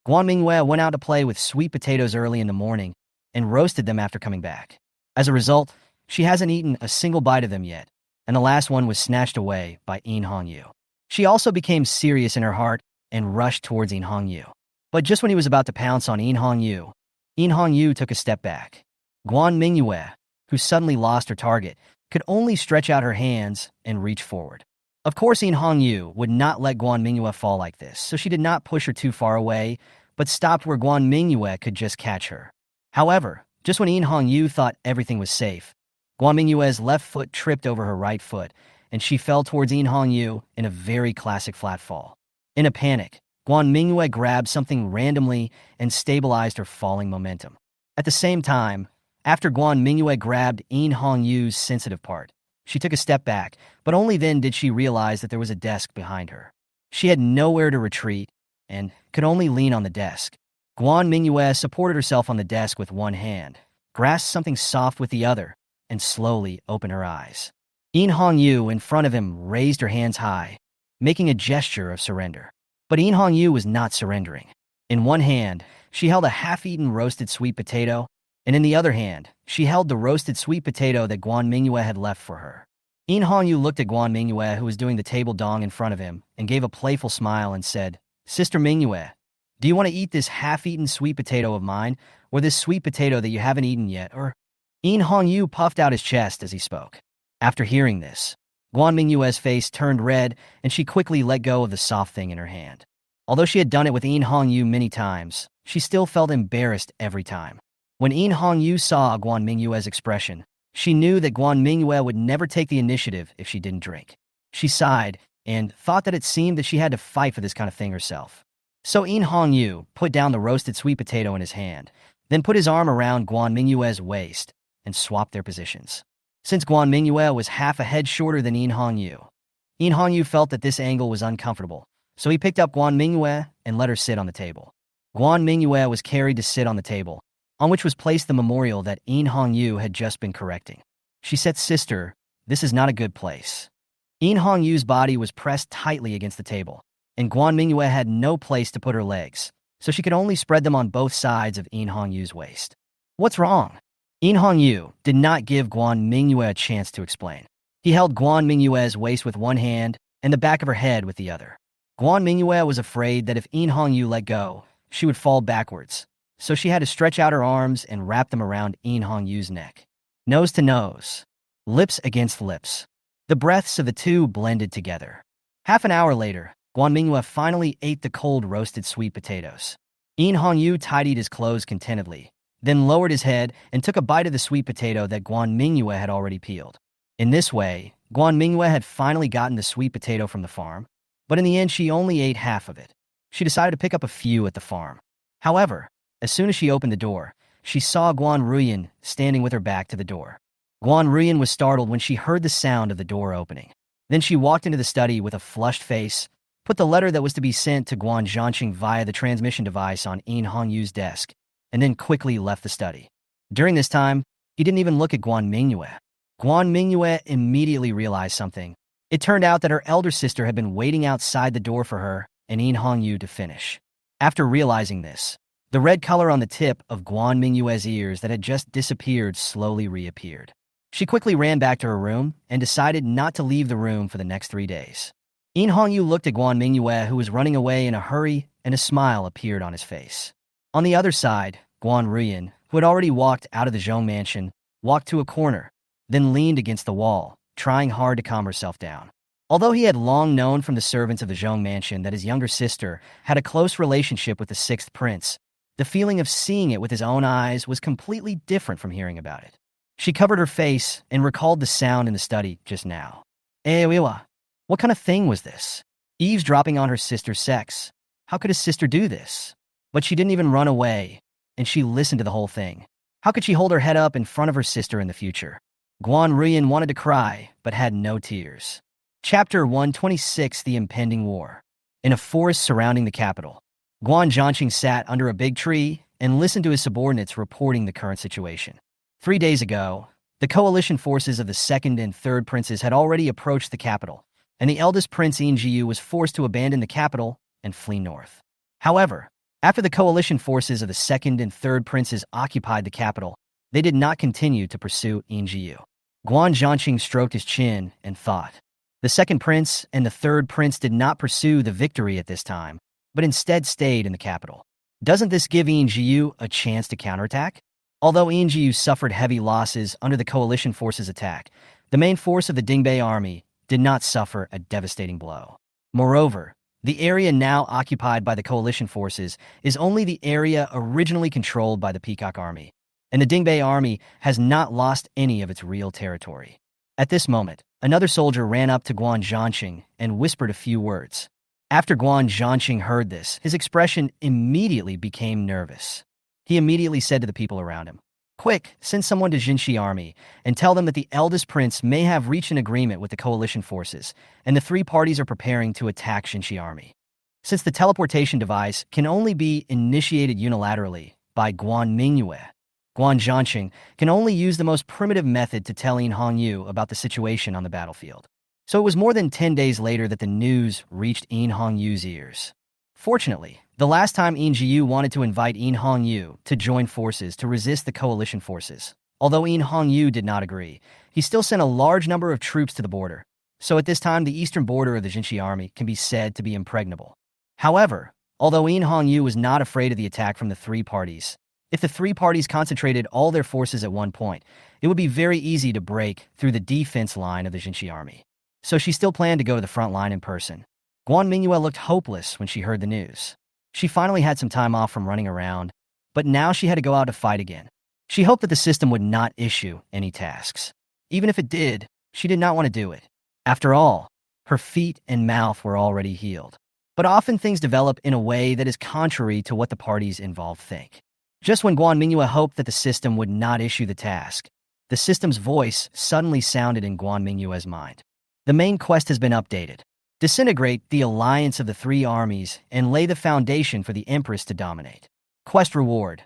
Guan Mingyue went out to play with sweet potatoes early in the morning and roasted them after coming back. As a result, she hasn't eaten a single bite of them yet, and the last one was snatched away by In Hongyu. She also became serious in her heart and rushed towards In Hongyu. But just when he was about to pounce on In Hongyu took a step back. Guan Mingyue, who suddenly lost her target, could only stretch out her hands and reach forward. Of course, In Hongyu would not let Guan Mingyue fall like this, so she did not push her too far away, but stopped where Guan Mingyue could just catch her. However, just when In Hongyu thought everything was safe, Guan Mingyue's left foot tripped over her right foot, and she fell towards In Hongyu in a very classic flat fall. In a panic, Guan Mingyue grabbed something randomly and stabilized her falling momentum. At the same time, after Guan Mingyue grabbed In Hongyu's sensitive part, she took a step back, but only then did she realize that there was a desk behind her. She had nowhere to retreat and could only lean on the desk. Guan Mingyue supported herself on the desk with one hand, grasped something soft with the other, and slowly opened her eyes. In Hongyu in front of him raised her hands high, making a gesture of surrender. But In Hongyu was not surrendering. In one hand, she held a half-eaten roasted sweet potato, and in the other hand, she held the roasted sweet potato that Guan Mingyue had left for her. In Hongyu looked at Guan Mingyue, who was doing the table dong in front of him, and gave a playful smile and said, "Sister Mingyue, do you want to eat this half-eaten sweet potato of mine, or this sweet potato that you haven't eaten yet, or—" In Hongyu puffed out his chest as he spoke. After hearing this, Guan Mingyue's face turned red, and she quickly let go of the soft thing in her hand. Although she had done it with In Hongyu many times, she still felt embarrassed every time. When In Hongyu saw Guan Mingyue's expression, she knew that Guan Mingyue would never take the initiative if she didn't drink. She sighed and thought that it seemed that she had to fight for this kind of thing herself. So In Hongyu put down the roasted sweet potato in his hand, then put his arm around Guan Mingyue's waist and swapped their positions. Since Guan Mingyue was half a head shorter than In Hongyu felt that this angle was uncomfortable, so he picked up Guan Mingyue and let her sit on the table. Guan Mingyue was carried to sit on the table, on which was placed the memorial that In Hongyu had just been correcting. She said, "Sister, this is not a good place." In Hongyu's body was pressed tightly against the table, and Guan Mingyue had no place to put her legs, so she could only spread them on both sides of In Hongyu's waist. "What's wrong?" In Hongyu did not give Guan Mingyue a chance to explain. He held Guan Mingyue's waist with one hand and the back of her head with the other. Guan Mingyue was afraid that if In Hongyu let go, she would fall backwards, so she had to stretch out her arms and wrap them around In Hongyu's neck. Nose to nose, lips against lips. The breaths of the two blended together. Half an hour later, Guan Mingyue finally ate the cold roasted sweet potatoes. In Hongyu tidied his clothes contentedly, then lowered his head and took a bite of the sweet potato that Guan Mingyue had already peeled. In this way, Guan Mingyue had finally gotten the sweet potato from the farm, but in the end she only ate half of it. She decided to pick up a few at the farm. However, as soon as she opened the door, she saw Guan Ruyan standing with her back to the door. Guan Ruyan was startled when she heard the sound of the door opening. Then she walked into the study with a flushed face, put the letter that was to be sent to Guan Zhanqing via the transmission device on In Hongyu's desk, and then quickly left the study. During this time, he didn't even look at Guan Mingyue. Guan Mingyue immediately realized something. It turned out that her elder sister had been waiting outside the door for her and In Hongyu to finish. After realizing this, the red color on the tip of Guan Mingyue's ears that had just disappeared slowly reappeared. She quickly ran back to her room and decided not to leave the room for the next 3 days. In Hongyu looked at Guan Mingyue, who was running away in a hurry, and a smile appeared on his face. On the other side, Guan Ruyan, who had already walked out of the Jong mansion, walked to a corner, then leaned against the wall, trying hard to calm herself down. Although he had long known from the servants of the Jong mansion that his younger sister had a close relationship with the sixth prince, the feeling of seeing it with his own eyes was completely different from hearing about it. She covered her face and recalled the sound in the study just now. Ewiwa, what kind of thing was this? Eavesdropping on her sister's sex. How could his sister do this? But she didn't even run away, and she listened to the whole thing. How could she hold her head up in front of her sister in the future? Guan Ruyan wanted to cry, but had no tears. Chapter 126: The Impending War. In a forest surrounding the capital, Guan Zhanqing sat under a big tree and listened to his subordinates reporting the current situation. 3 days ago, the coalition forces of the second and third princes had already approached the capital, and the eldest prince Yingjiu was forced to abandon the capital and flee north. However, after the coalition forces of the second and third princes occupied the capital, they did not continue to pursue Yingjiu. Guan Zhanqing stroked his chin and thought. The second prince and the third prince did not pursue the victory at this time, but instead stayed in the capital. Doesn't this give Yingjiu a chance to counterattack? Although Yingjiu suffered heavy losses under the coalition forces' attack, the main force of the Dingbei army did not suffer a devastating blow. Moreover, the area now occupied by the coalition forces is only the area originally controlled by the Peacock Army, and the Dingbei Army has not lost any of its real territory. At this moment, another soldier ran up to Guan Zhanqing and whispered a few words. After Guan Zhanqing heard this, his expression immediately became nervous. He immediately said to the people around him, "Quick, send someone to Jinshi Army and tell them that the eldest prince may have reached an agreement with the coalition forces, and the three parties are preparing to attack Jinshi Army." Since the teleportation device can only be initiated unilaterally by Guan Mingyue, Guan Zhanqing can only use the most primitive method to tell In Hongyu about the situation on the battlefield. So it was more than 10 days later that the news reached In Hongyu's ears. Fortunately, the last time In Jiyu wanted to invite In Hongyu to join forces to resist the coalition forces. Although In Hongyu did not agree, he still sent a large number of troops to the border. So at this time, the eastern border of the Jinshi Army can be said to be impregnable. However, although In Hongyu was not afraid of the attack from the three parties, if the three parties concentrated all their forces at one point, it would be very easy to break through the defense line of the Jinshi Army. So she still planned to go to the front line in person. Guan Mingyue looked hopeless when she heard the news. She finally had some time off from running around, but now she had to go out to fight again. She hoped that the system would not issue any tasks. Even if it did, she did not want to do it. After all, her feet and mouth were already healed. But often things develop in a way that is contrary to what the parties involved think. Just when Guan Mingyue hoped that the system would not issue the task, the system's voice suddenly sounded in Guan Mingyue's mind. The main quest has been updated. Disintegrate the alliance of the three armies and lay the foundation for the Empress to dominate. Quest reward.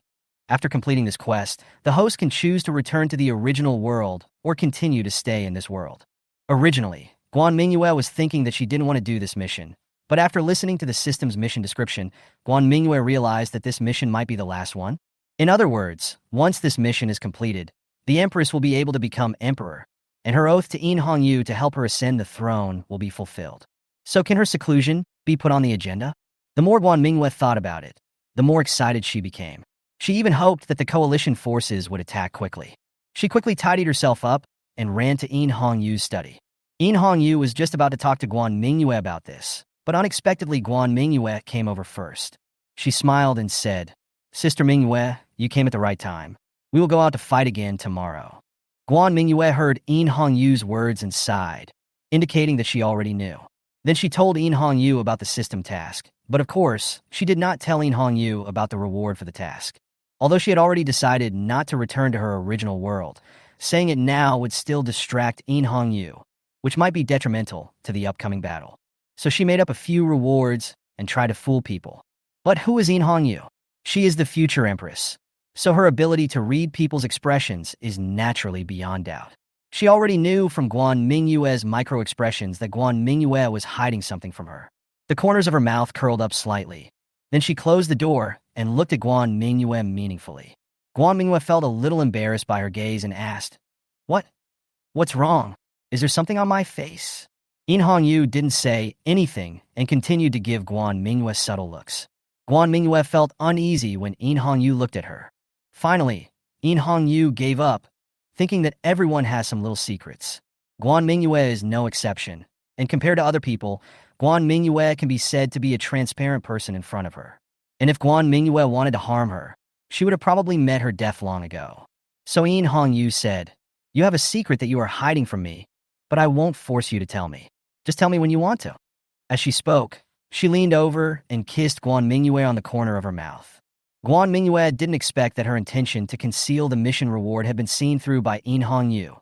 After completing this quest, the host can choose to return to the original world or continue to stay in this world. Originally, Guan Mingyue was thinking that she didn't want to do this mission, but after listening to the system's mission description, Guan Mingyue realized that this mission might be the last one. In other words, once this mission is completed, the Empress will be able to become emperor, and her oath to In Hongyu to help her ascend the throne will be fulfilled. So can her seclusion be put on the agenda? The more Guan Mingyue thought about it, the more excited she became. She even hoped that the coalition forces would attack quickly. She quickly tidied herself up and ran to In Hongyu's study. In Hongyu was just about to talk to Guan Mingyue about this, but unexpectedly Guan Mingyue came over first. She smiled and said, "Sister Mingyue, you came at the right time. We will go out to fight again tomorrow." Guan Mingyue heard In Hongyu's words and sighed, indicating that she already knew. Then she told In Hongyu about the system task, but of course, she did not tell In Hongyu about the reward for the task. Although she had already decided not to return to her original world, saying it now would still distract In Hongyu, which might be detrimental to the upcoming battle. So she made up a few rewards and tried to fool people. But who is In Hongyu? She is the future Empress, so her ability to read people's expressions is naturally beyond doubt. She already knew from Guan Mingyue's micro-expressions that Guan Mingyue was hiding something from her. The corners of her mouth curled up slightly. Then she closed the door and looked at Guan Mingyue meaningfully. Guan Mingyue felt a little embarrassed by her gaze and asked, What's wrong? Is there something on my face?" In Hongyu didn't say anything and continued to give Guan Mingyue subtle looks. Guan Mingyue felt uneasy when In Hongyu looked at her. Finally, In Hongyu gave up, thinking that everyone has some little secrets. Guan Mingyue is no exception, and compared to other people, Guan Mingyue can be said to be a transparent person in front of her. And if Guan Mingyue wanted to harm her, she would have probably met her death long ago. So In Hongyu said, "You have a secret that you are hiding from me, but I won't force you to tell me. Just tell me when you want to." As she spoke, she leaned over and kissed Guan Mingyue on the corner of her mouth. Guan Mingyue didn't expect that her intention to conceal the mission reward had been seen through by In Hongyu,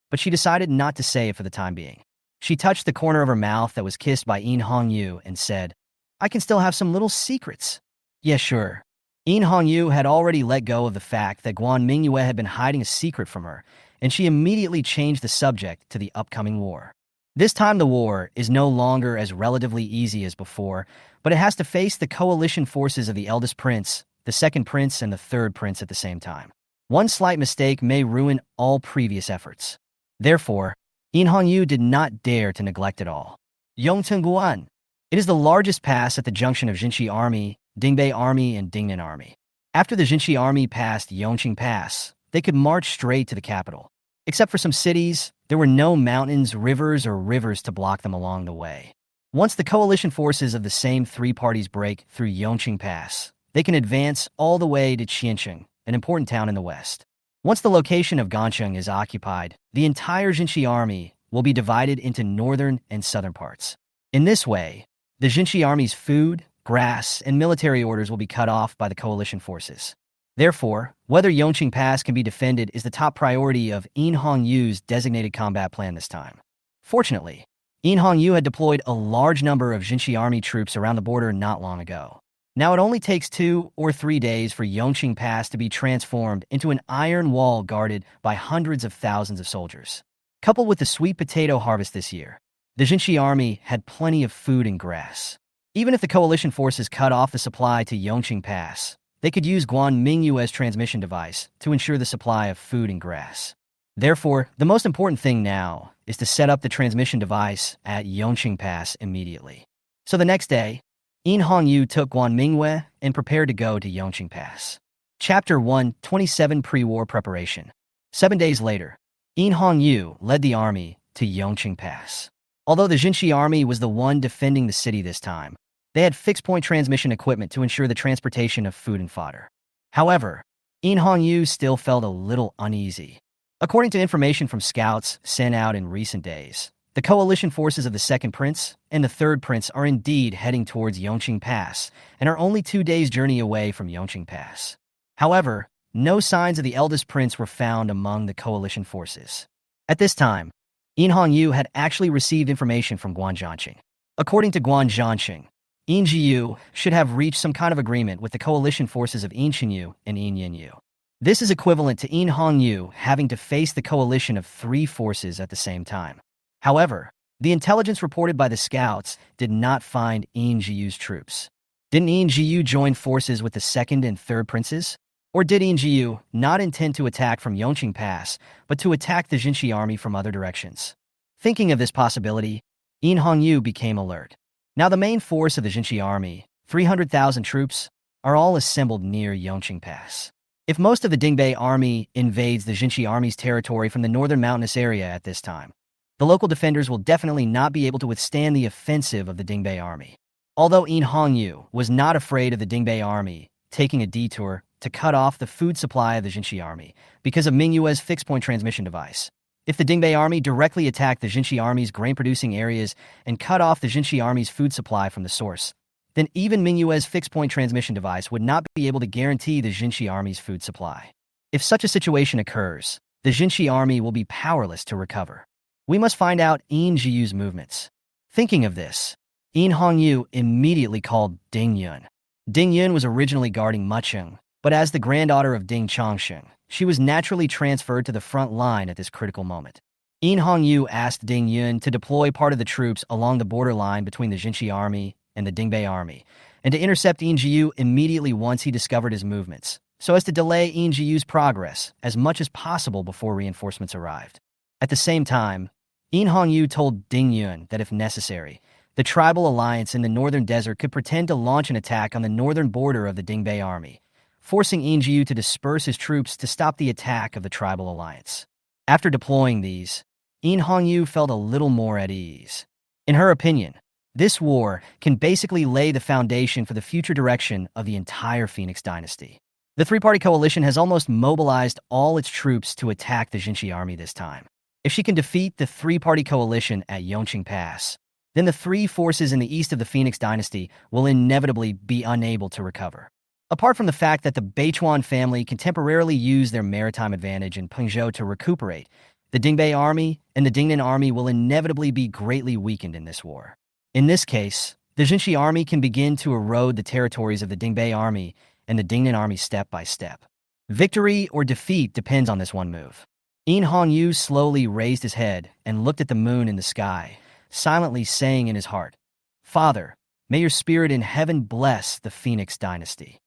but she decided not to say it for the time being. She touched the corner of her mouth that was kissed by In Hongyu and said, "I can still have some little secrets." "Yeah, sure." In Hongyu had already let go of the fact that Guan Mingyue had been hiding a secret from her, and she immediately changed the subject to the upcoming war. This time the war is no longer as relatively easy as before, but it has to face the coalition forces of the eldest prince, the second prince, and the third prince at the same time. One slight mistake may ruin all previous efforts. Therefore, In Hongyu did not dare to neglect it all. Yongtengguan. It is the largest pass at the junction of Jinshi Army, Dingbei Army, and Dingnan Army. After the Jinshi Army passed Yongqing Pass, they could march straight to the capital. Except for some cities, there were no mountains, rivers, or rivers to block them along the way. Once the coalition forces of the same three parties break through Yongqing Pass, they can advance all the way to Qiancheng, an important town in the west. Once the location of Gancheng is occupied, the entire Jinshi army will be divided into northern and southern parts. In this way, the Jinshi army's food, grass, and military orders will be cut off by the coalition forces. Therefore, whether Yongqing Pass can be defended is the top priority of In Hongyu's designated combat plan this time. Fortunately, In Hongyu had deployed a large number of Jinshi army troops around the border not long ago. Now it only takes 2 or 3 days for Yongqing Pass to be transformed into an iron wall guarded by hundreds of thousands of soldiers. Coupled with the sweet potato harvest this year, the Jinshi army had plenty of food and grass. Even if the coalition forces cut off the supply to Yongqing Pass, they could use Guan Mingyue's transmission device to ensure the supply of food and grass. Therefore, the most important thing now is to set up the transmission device at Yongqing Pass immediately. So the next day, In Hongyu took Guan Mingyue and prepared to go to Yongqing Pass. Chapter 1, 27 Pre-War Preparation. 7 days later, In Hongyu led the army to Yongqing Pass. Although the Jinshi army was the one defending the city this time, they had fixed-point transmission equipment to ensure the transportation of food and fodder. However, In Hongyu still felt a little uneasy. According to information from scouts sent out in recent days, the coalition forces of the second prince and the third prince are indeed heading towards Yongqing Pass and are only 2 days' journey away from Yongqing Pass. However, no signs of the eldest prince were found among the coalition forces. At this time, In Hongyu had actually received information from Guan Zhanqing. According to Guan Zhanqing, In Jiyu should have reached some kind of agreement with the coalition forces of In Chenyu and In Yinyu. This is equivalent to In Hongyu having to face the coalition of 3 forces at the same time. However, the intelligence reported by the scouts did not find In Jiyu's troops. Didn't In Jiyu join forces with the second and third princes? Or did In Jiyu not intend to attack from Yongqing Pass, but to attack the Jinshi army from other directions? Thinking of this possibility, In Hongyu became alert. Now the main force of the Jinshi army, 300,000 troops, are all assembled near Yongqing Pass. If most of the Dingbei army invades the Jinshi army's territory from the northern mountainous area at this time, the local defenders will definitely not be able to withstand the offensive of the Dingbei army. Although In Hongyu was not afraid of the Dingbei army taking a detour to cut off the food supply of the Jinshi army because of Mingyue's fixed-point transmission device, if the Dingbei army directly attacked the Jinshi army's grain-producing areas and cut off the Jinshi army's food supply from the source, then even Mingyue's fixed-point transmission device would not be able to guarantee the Jinshi army's food supply. If such a situation occurs, the Jinshi army will be powerless to recover. We must find out In Jiyu's movements. Thinking of this, In Hongyu immediately called Ding Yun. Ding Yun was originally guarding Mucheng, but as the granddaughter of Ding Chongsheng, she was naturally transferred to the front line at this critical moment. In Hongyu asked Ding Yun to deploy part of the troops along the borderline between the Jinshi army and the Dingbei army, and to intercept In Jiyu immediately once he discovered his movements, so as to delay In Jiyu's progress as much as possible before reinforcements arrived. At the same time, In Hongyu told Ding Yun that if necessary, the tribal alliance in the northern desert could pretend to launch an attack on the northern border of the Dingbei army, forcing In Jiyu to disperse his troops to stop the attack of the tribal alliance. After deploying these, In Hongyu felt a little more at ease. In her opinion, this war can basically lay the foundation for the future direction of the entire Phoenix dynasty. The three-party coalition has almost mobilized all its troops to attack the Jinshi army this time. If she can defeat the three-party coalition at Yongqing Pass, then the 3 forces in the east of the Phoenix dynasty will inevitably be unable to recover. Apart from the fact that the Beichuan family can temporarily use their maritime advantage in Pengzhou to recuperate, the Dingbei army and the Dingnan army will inevitably be greatly weakened in this war. In this case, the Jinshi army can begin to erode the territories of the Dingbei army and the Dingnan army step by step. Victory or defeat depends on this one move. In Hongyu slowly raised his head and looked at the moon in the sky, silently saying in his heart, "Father, may your spirit in heaven bless the Phoenix dynasty."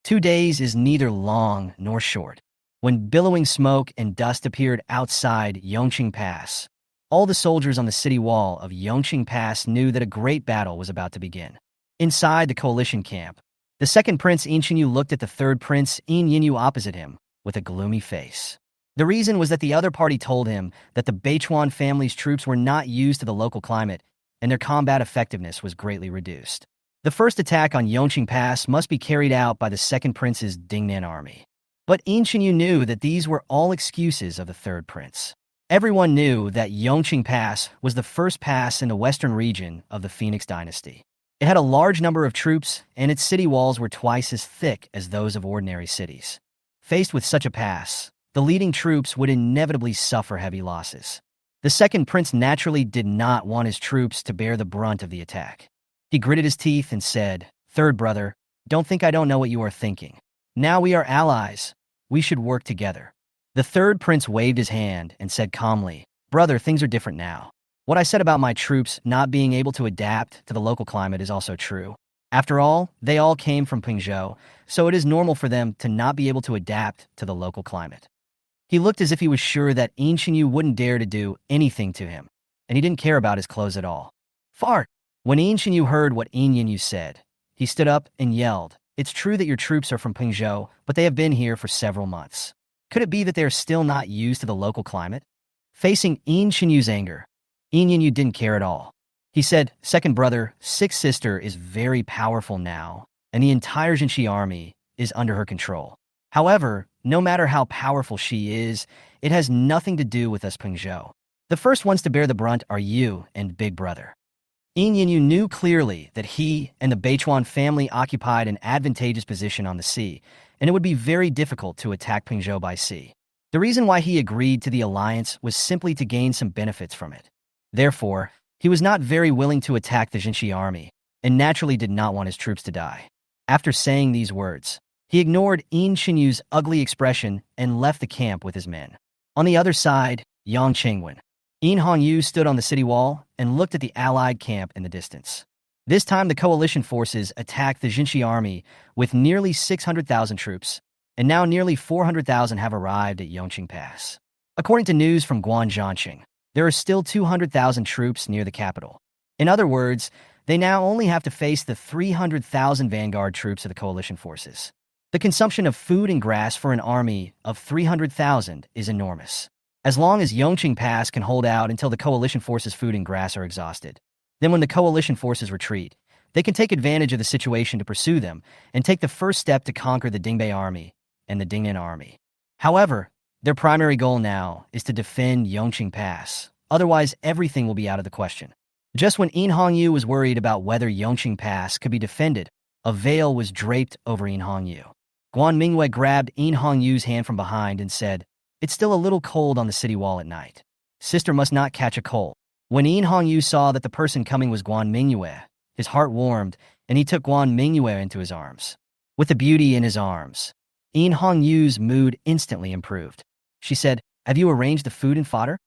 2 days is neither long nor short. When billowing smoke and dust appeared outside Yongqing Pass, all the soldiers on the city wall of Yongqing Pass knew that a great battle was about to begin. Inside the coalition camp, the second prince In Chenyu looked at the third prince In Yinyu opposite him with a gloomy face. The reason was that the other party told him that the Beichuan family's troops were not used to the local climate, and their combat effectiveness was greatly reduced. The first attack on Yongqing Pass must be carried out by the second prince's Dingnan army. But Yin Shenyu knew that these were all excuses of the third prince. Everyone knew that Yongqing Pass was the first pass in the western region of the Phoenix dynasty. It had a large number of troops, and its city walls were twice as thick as those of ordinary cities. Faced with such a pass, the leading troops would inevitably suffer heavy losses. The second prince naturally did not want his troops to bear the brunt of the attack. He gritted his teeth and said, "Third brother, don't think I don't know what you are thinking. Now we are allies. We should work together." The third prince waved his hand and said calmly, "Brother, things are different now. What I said about my troops not being able to adapt to the local climate is also true. After all, they all came from Pingzhou, so it is normal for them to not be able to adapt to the local climate." He looked as if he was sure that Yin Shenyu wouldn't dare to do anything to him, and he didn't care about his clothes at all. Fart! When Yin Shenyu heard what Yin Yinyu said, he stood up and yelled, "It's true that your troops are from Pingzhou, but they have been here for several months. Could it be that they are still not used to the local climate?" Facing Yin Shenyu's anger, Yin Yinyu didn't care at all. He said, "Second brother, Sixth sister is very powerful now, and the entire Jinshi army is under her control. However, no matter how powerful she is, it has nothing to do with us Pingzhou. The first ones to bear the brunt are you and Big Brother." Yin Yinyu knew clearly that he and the Beichuan family occupied an advantageous position on the sea, and it would be very difficult to attack Pingzhou by sea. The reason why he agreed to the alliance was simply to gain some benefits from it. Therefore, he was not very willing to attack the Jinshi army, and naturally did not want his troops to die. After saying these words, he ignored Yin Shenyu's ugly expression and left the camp with his men. On the other side, Yang Qingwen. Yin Hongyu stood on the city wall and looked at the allied camp in the distance. This time the coalition forces attacked the Jinshi army with nearly 600,000 troops, and now nearly 400,000 have arrived at Yongqing Pass. According to news from Guan, there are still 200,000 troops near the capital. In other words, they now only have to face the 300,000 vanguard troops of the coalition forces. The consumption of food and grass for an army of 300,000 is enormous. As long as Yongqing Pass can hold out until the coalition forces' food and grass are exhausted, then when the coalition forces retreat, they can take advantage of the situation to pursue them and take the first step to conquer the Dingbei army and the Dingnan army. However, their primary goal now is to defend Yongqing Pass, otherwise everything will be out of the question. Just when Yin Hongyu was worried about whether Yongqing Pass could be defended, a veil was draped over Yin Hongyu. Guan Mingyue grabbed Yin Hongyu's hand from behind and said, "It's still a little cold on the city wall at night. Sister must not catch a cold." When Yin Hongyu saw that the person coming was Guan Mingyue, his heart warmed, and he took Guan Mingyue into his arms. With the beauty in his arms, Yin Hongyu's mood instantly improved. She said, "Have you arranged the food and fodder?"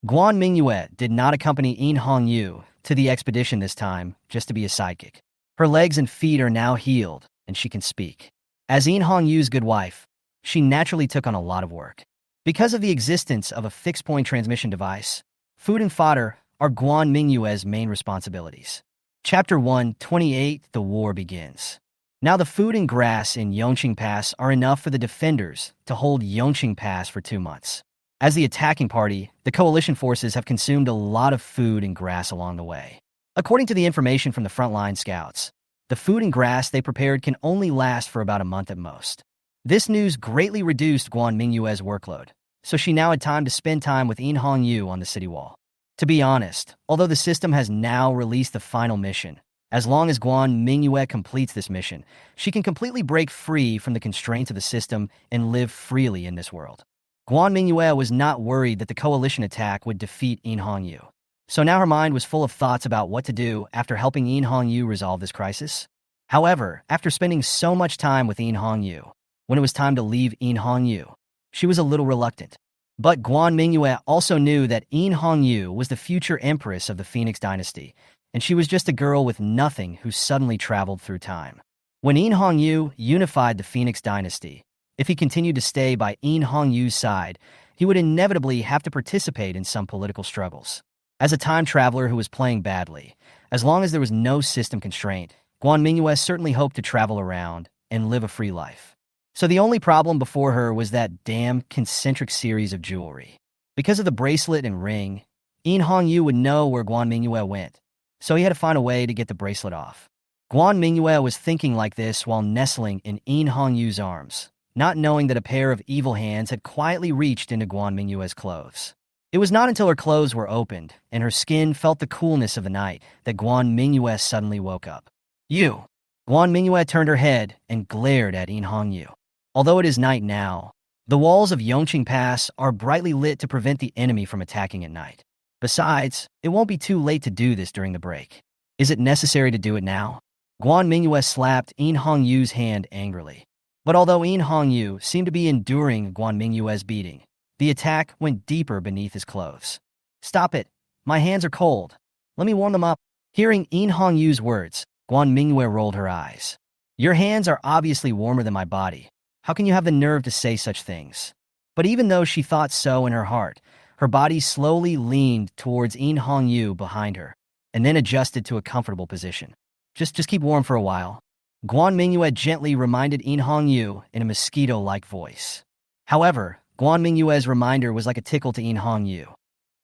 Guan Mingyue did not accompany Yin Hongyu to the expedition this time just to be a sidekick. Her legs and feet are now healed, and she can speak. As Yin Hongyu's good wife, she naturally took on a lot of work. Because of the existence of a fixed-point transmission device, food and fodder are Guan Mingyue's main responsibilities. Chapter 128, The War Begins. Now the food and grass in Yongqing Pass are enough for the defenders to hold Yongqing Pass for 2 months. As the attacking party, the coalition forces have consumed a lot of food and grass along the way. According to the information from the frontline scouts, the food and grass they prepared can only last for about a month at most. This news greatly reduced Guan Mingyue's workload, so she now had time to spend time with Yin Hongyu on the city wall. To be honest, although the system has now released the final mission, as long as Guan Mingyue completes this mission, she can completely break free from the constraints of the system and live freely in this world. Guan Mingyue was not worried that the coalition attack would defeat Yin Hongyu. So now her mind was full of thoughts about what to do after helping Yin Hongyu resolve this crisis. However, after spending so much time with Yin Hongyu, when it was time to leave Yin Hongyu, she was a little reluctant. But Guan Mingyue also knew that Yin Hongyu was the future Empress of the Phoenix dynasty, and she was just a girl with nothing who suddenly traveled through time. When Yin Hongyu unified the Phoenix dynasty, if he continued to stay by Yin Hongyu's side, he would inevitably have to participate in some political struggles. As a time traveler who was playing badly, as long as there was no system constraint, Guan Mingyue certainly hoped to travel around and live a free life. So the only problem before her was that damn concentric series of jewelry. Because of the bracelet and ring, Yu would know where Guan Mingyue went, so he had to find a way to get the bracelet off. Guan Mingyue was thinking like this while nestling in Yu's arms, not knowing that a pair of evil hands had quietly reached into Guan Mingyue's clothes. It was not until her clothes were opened and her skin felt the coolness of the night that Guan Mingyue suddenly woke up. You! Guan Mingyue turned her head and glared at Yu. Although it is night now, the walls of Yongqing Pass are brightly lit to prevent the enemy from attacking at night. Besides, it won't be too late to do this during the break. Is it necessary to do it now? Guan Mingyue slapped Yu's hand angrily. But although Yu seemed to be enduring Guan Mingyue's beating, the attack went deeper beneath his clothes. Stop it. My hands are cold. Let me warm them up. Hearing Yu's words, Guan Mingyue rolled her eyes. Your hands are obviously warmer than my body. How can you have the nerve to say such things? But even though she thought so in her heart, her body slowly leaned towards Yu behind her, and then adjusted to a comfortable position. Just keep warm for a while. Guan Mingyue gently reminded Yu in a mosquito-like voice. However, Guan Mingyue's reminder was like a tickle to Yu.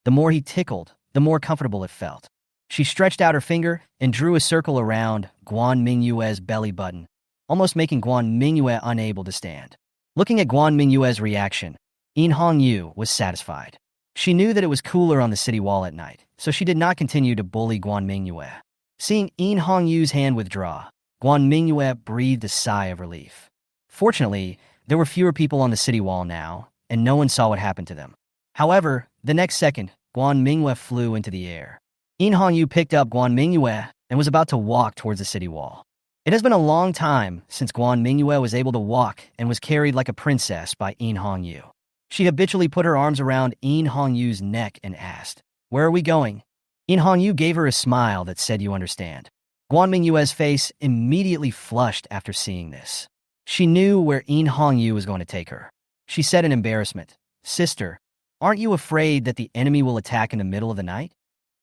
The more he tickled, the more comfortable it felt. She stretched out her finger and drew a circle around Guan Mingyue's belly button, almost making Guan Mingyue unable to stand. Looking at Guan Mingyue's reaction, Yu was satisfied. She knew that it was cooler on the city wall at night, so she did not continue to bully Guan Mingyue. Seeing Yu's hand withdraw, Guan Mingyue breathed a sigh of relief. Fortunately, there were fewer people on the city wall now, and no one saw what happened to them. However, the next second, Guan Mingyue flew into the air. Yu picked up Guan Mingyue and was about to walk towards the city wall. It has been a long time since Guan Mingyue was able to walk and was carried like a princess by Yu. She habitually put her arms around Yu's neck and asked, "Where are we going?" Yu gave her a smile that said, "You understand." Guan Mingyue's face immediately flushed after seeing this. She knew where Yu was going to take her. She said in embarrassment, "Sister, aren't you afraid that the enemy will attack in the middle of the night?"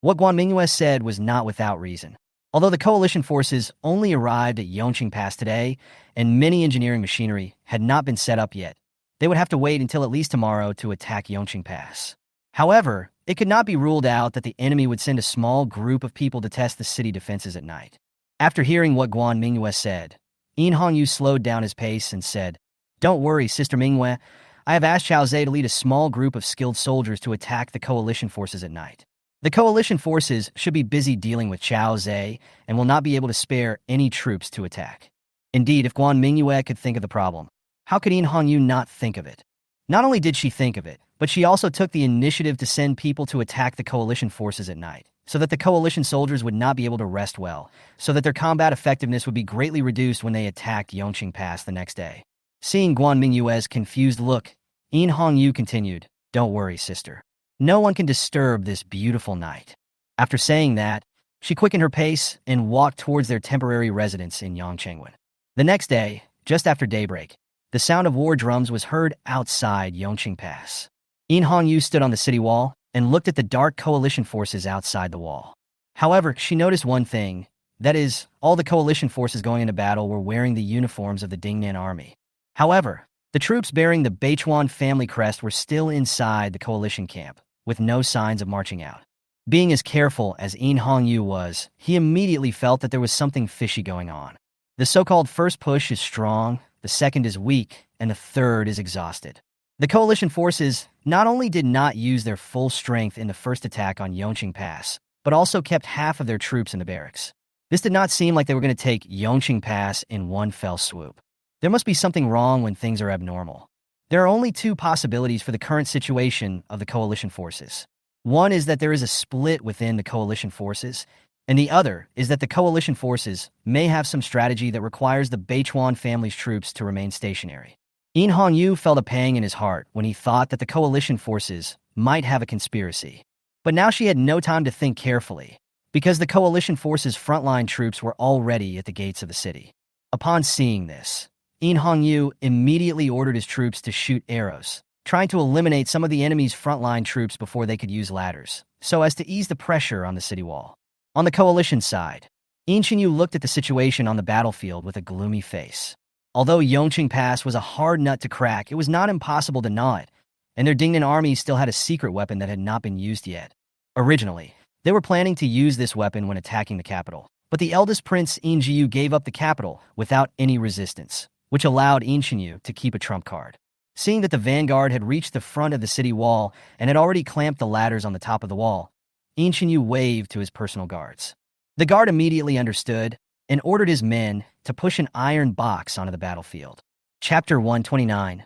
What Guan Mingyue said was not without reason. Although the coalition forces only arrived at Yongqing Pass today, and many engineering machinery had not been set up yet, they would have to wait until at least tomorrow to attack Yongqing Pass. However, it could not be ruled out that the enemy would send a small group of people to test the city defenses at night. After hearing what Guan Mingyue said, Yu slowed down his pace and said, "Don't worry, Sister Mingyue. I have asked Xiao Zhe to lead a small group of skilled soldiers to attack the coalition forces at night. The coalition forces should be busy dealing with Xiao Zhe and will not be able to spare any troops to attack." Indeed, if Guan Mingyue could think of the problem, how could Yu not think of it? Not only did she think of it, but she also took the initiative to send people to attack the coalition forces at night, so that the coalition soldiers would not be able to rest well, so that their combat effectiveness would be greatly reduced when they attacked Yongqing Pass the next day. Seeing Guan Mingyue's confused look, Yu continued, "Don't worry, sister. No one can disturb this beautiful night." After saying that, she quickened her pace and walked towards their temporary residence in Yongchengwen. The next day, just after daybreak, the sound of war drums was heard outside Yongqing Pass. Yu stood on the city wall and looked at the dark coalition forces outside the wall. However, she noticed one thing, that is, all the coalition forces going into battle were wearing the uniforms of the Dingnan army. However, the troops bearing the Beichuan family crest were still inside the coalition camp, with no signs of marching out. Being as careful as Yu was, he immediately felt that there was something fishy going on. The so-called first push is strong, the second is weak, and the third is exhausted. The coalition forces not only did not use their full strength in the first attack on Yongqing Pass, but also kept half of their troops in the barracks. This did not seem like they were going to take Yongqing Pass in one fell swoop. There must be something wrong when things are abnormal. There are only two possibilities for the current situation of the coalition forces. One is that there is a split within the coalition forces, and the other is that the coalition forces may have some strategy that requires the Beichuan family's troops to remain stationary. Yu felt a pang in his heart when he thought that the coalition forces might have a conspiracy. But now she had no time to think carefully, because the coalition forces' frontline troops were already at the gates of the city. Upon seeing this, Yu immediately ordered his troops to shoot arrows, trying to eliminate some of the enemy's frontline troops before they could use ladders, so as to ease the pressure on the city wall. On the coalition side, Yu looked at the situation on the battlefield with a gloomy face. Although Yongqing Pass was a hard nut to crack, it was not impossible to gnaw it, and their Dingnan army still had a secret weapon that had not been used yet. Originally, they were planning to use this weapon when attacking the capital, but the eldest prince Injiu gave up the capital without any resistance, which allowed Inxinyu to keep a trump card. Seeing that the vanguard had reached the front of the city wall and had already clamped the ladders on the top of the wall, Inxinyu waved to his personal guards. The guard immediately understood and ordered his men to push an iron box onto the battlefield. Chapter 129.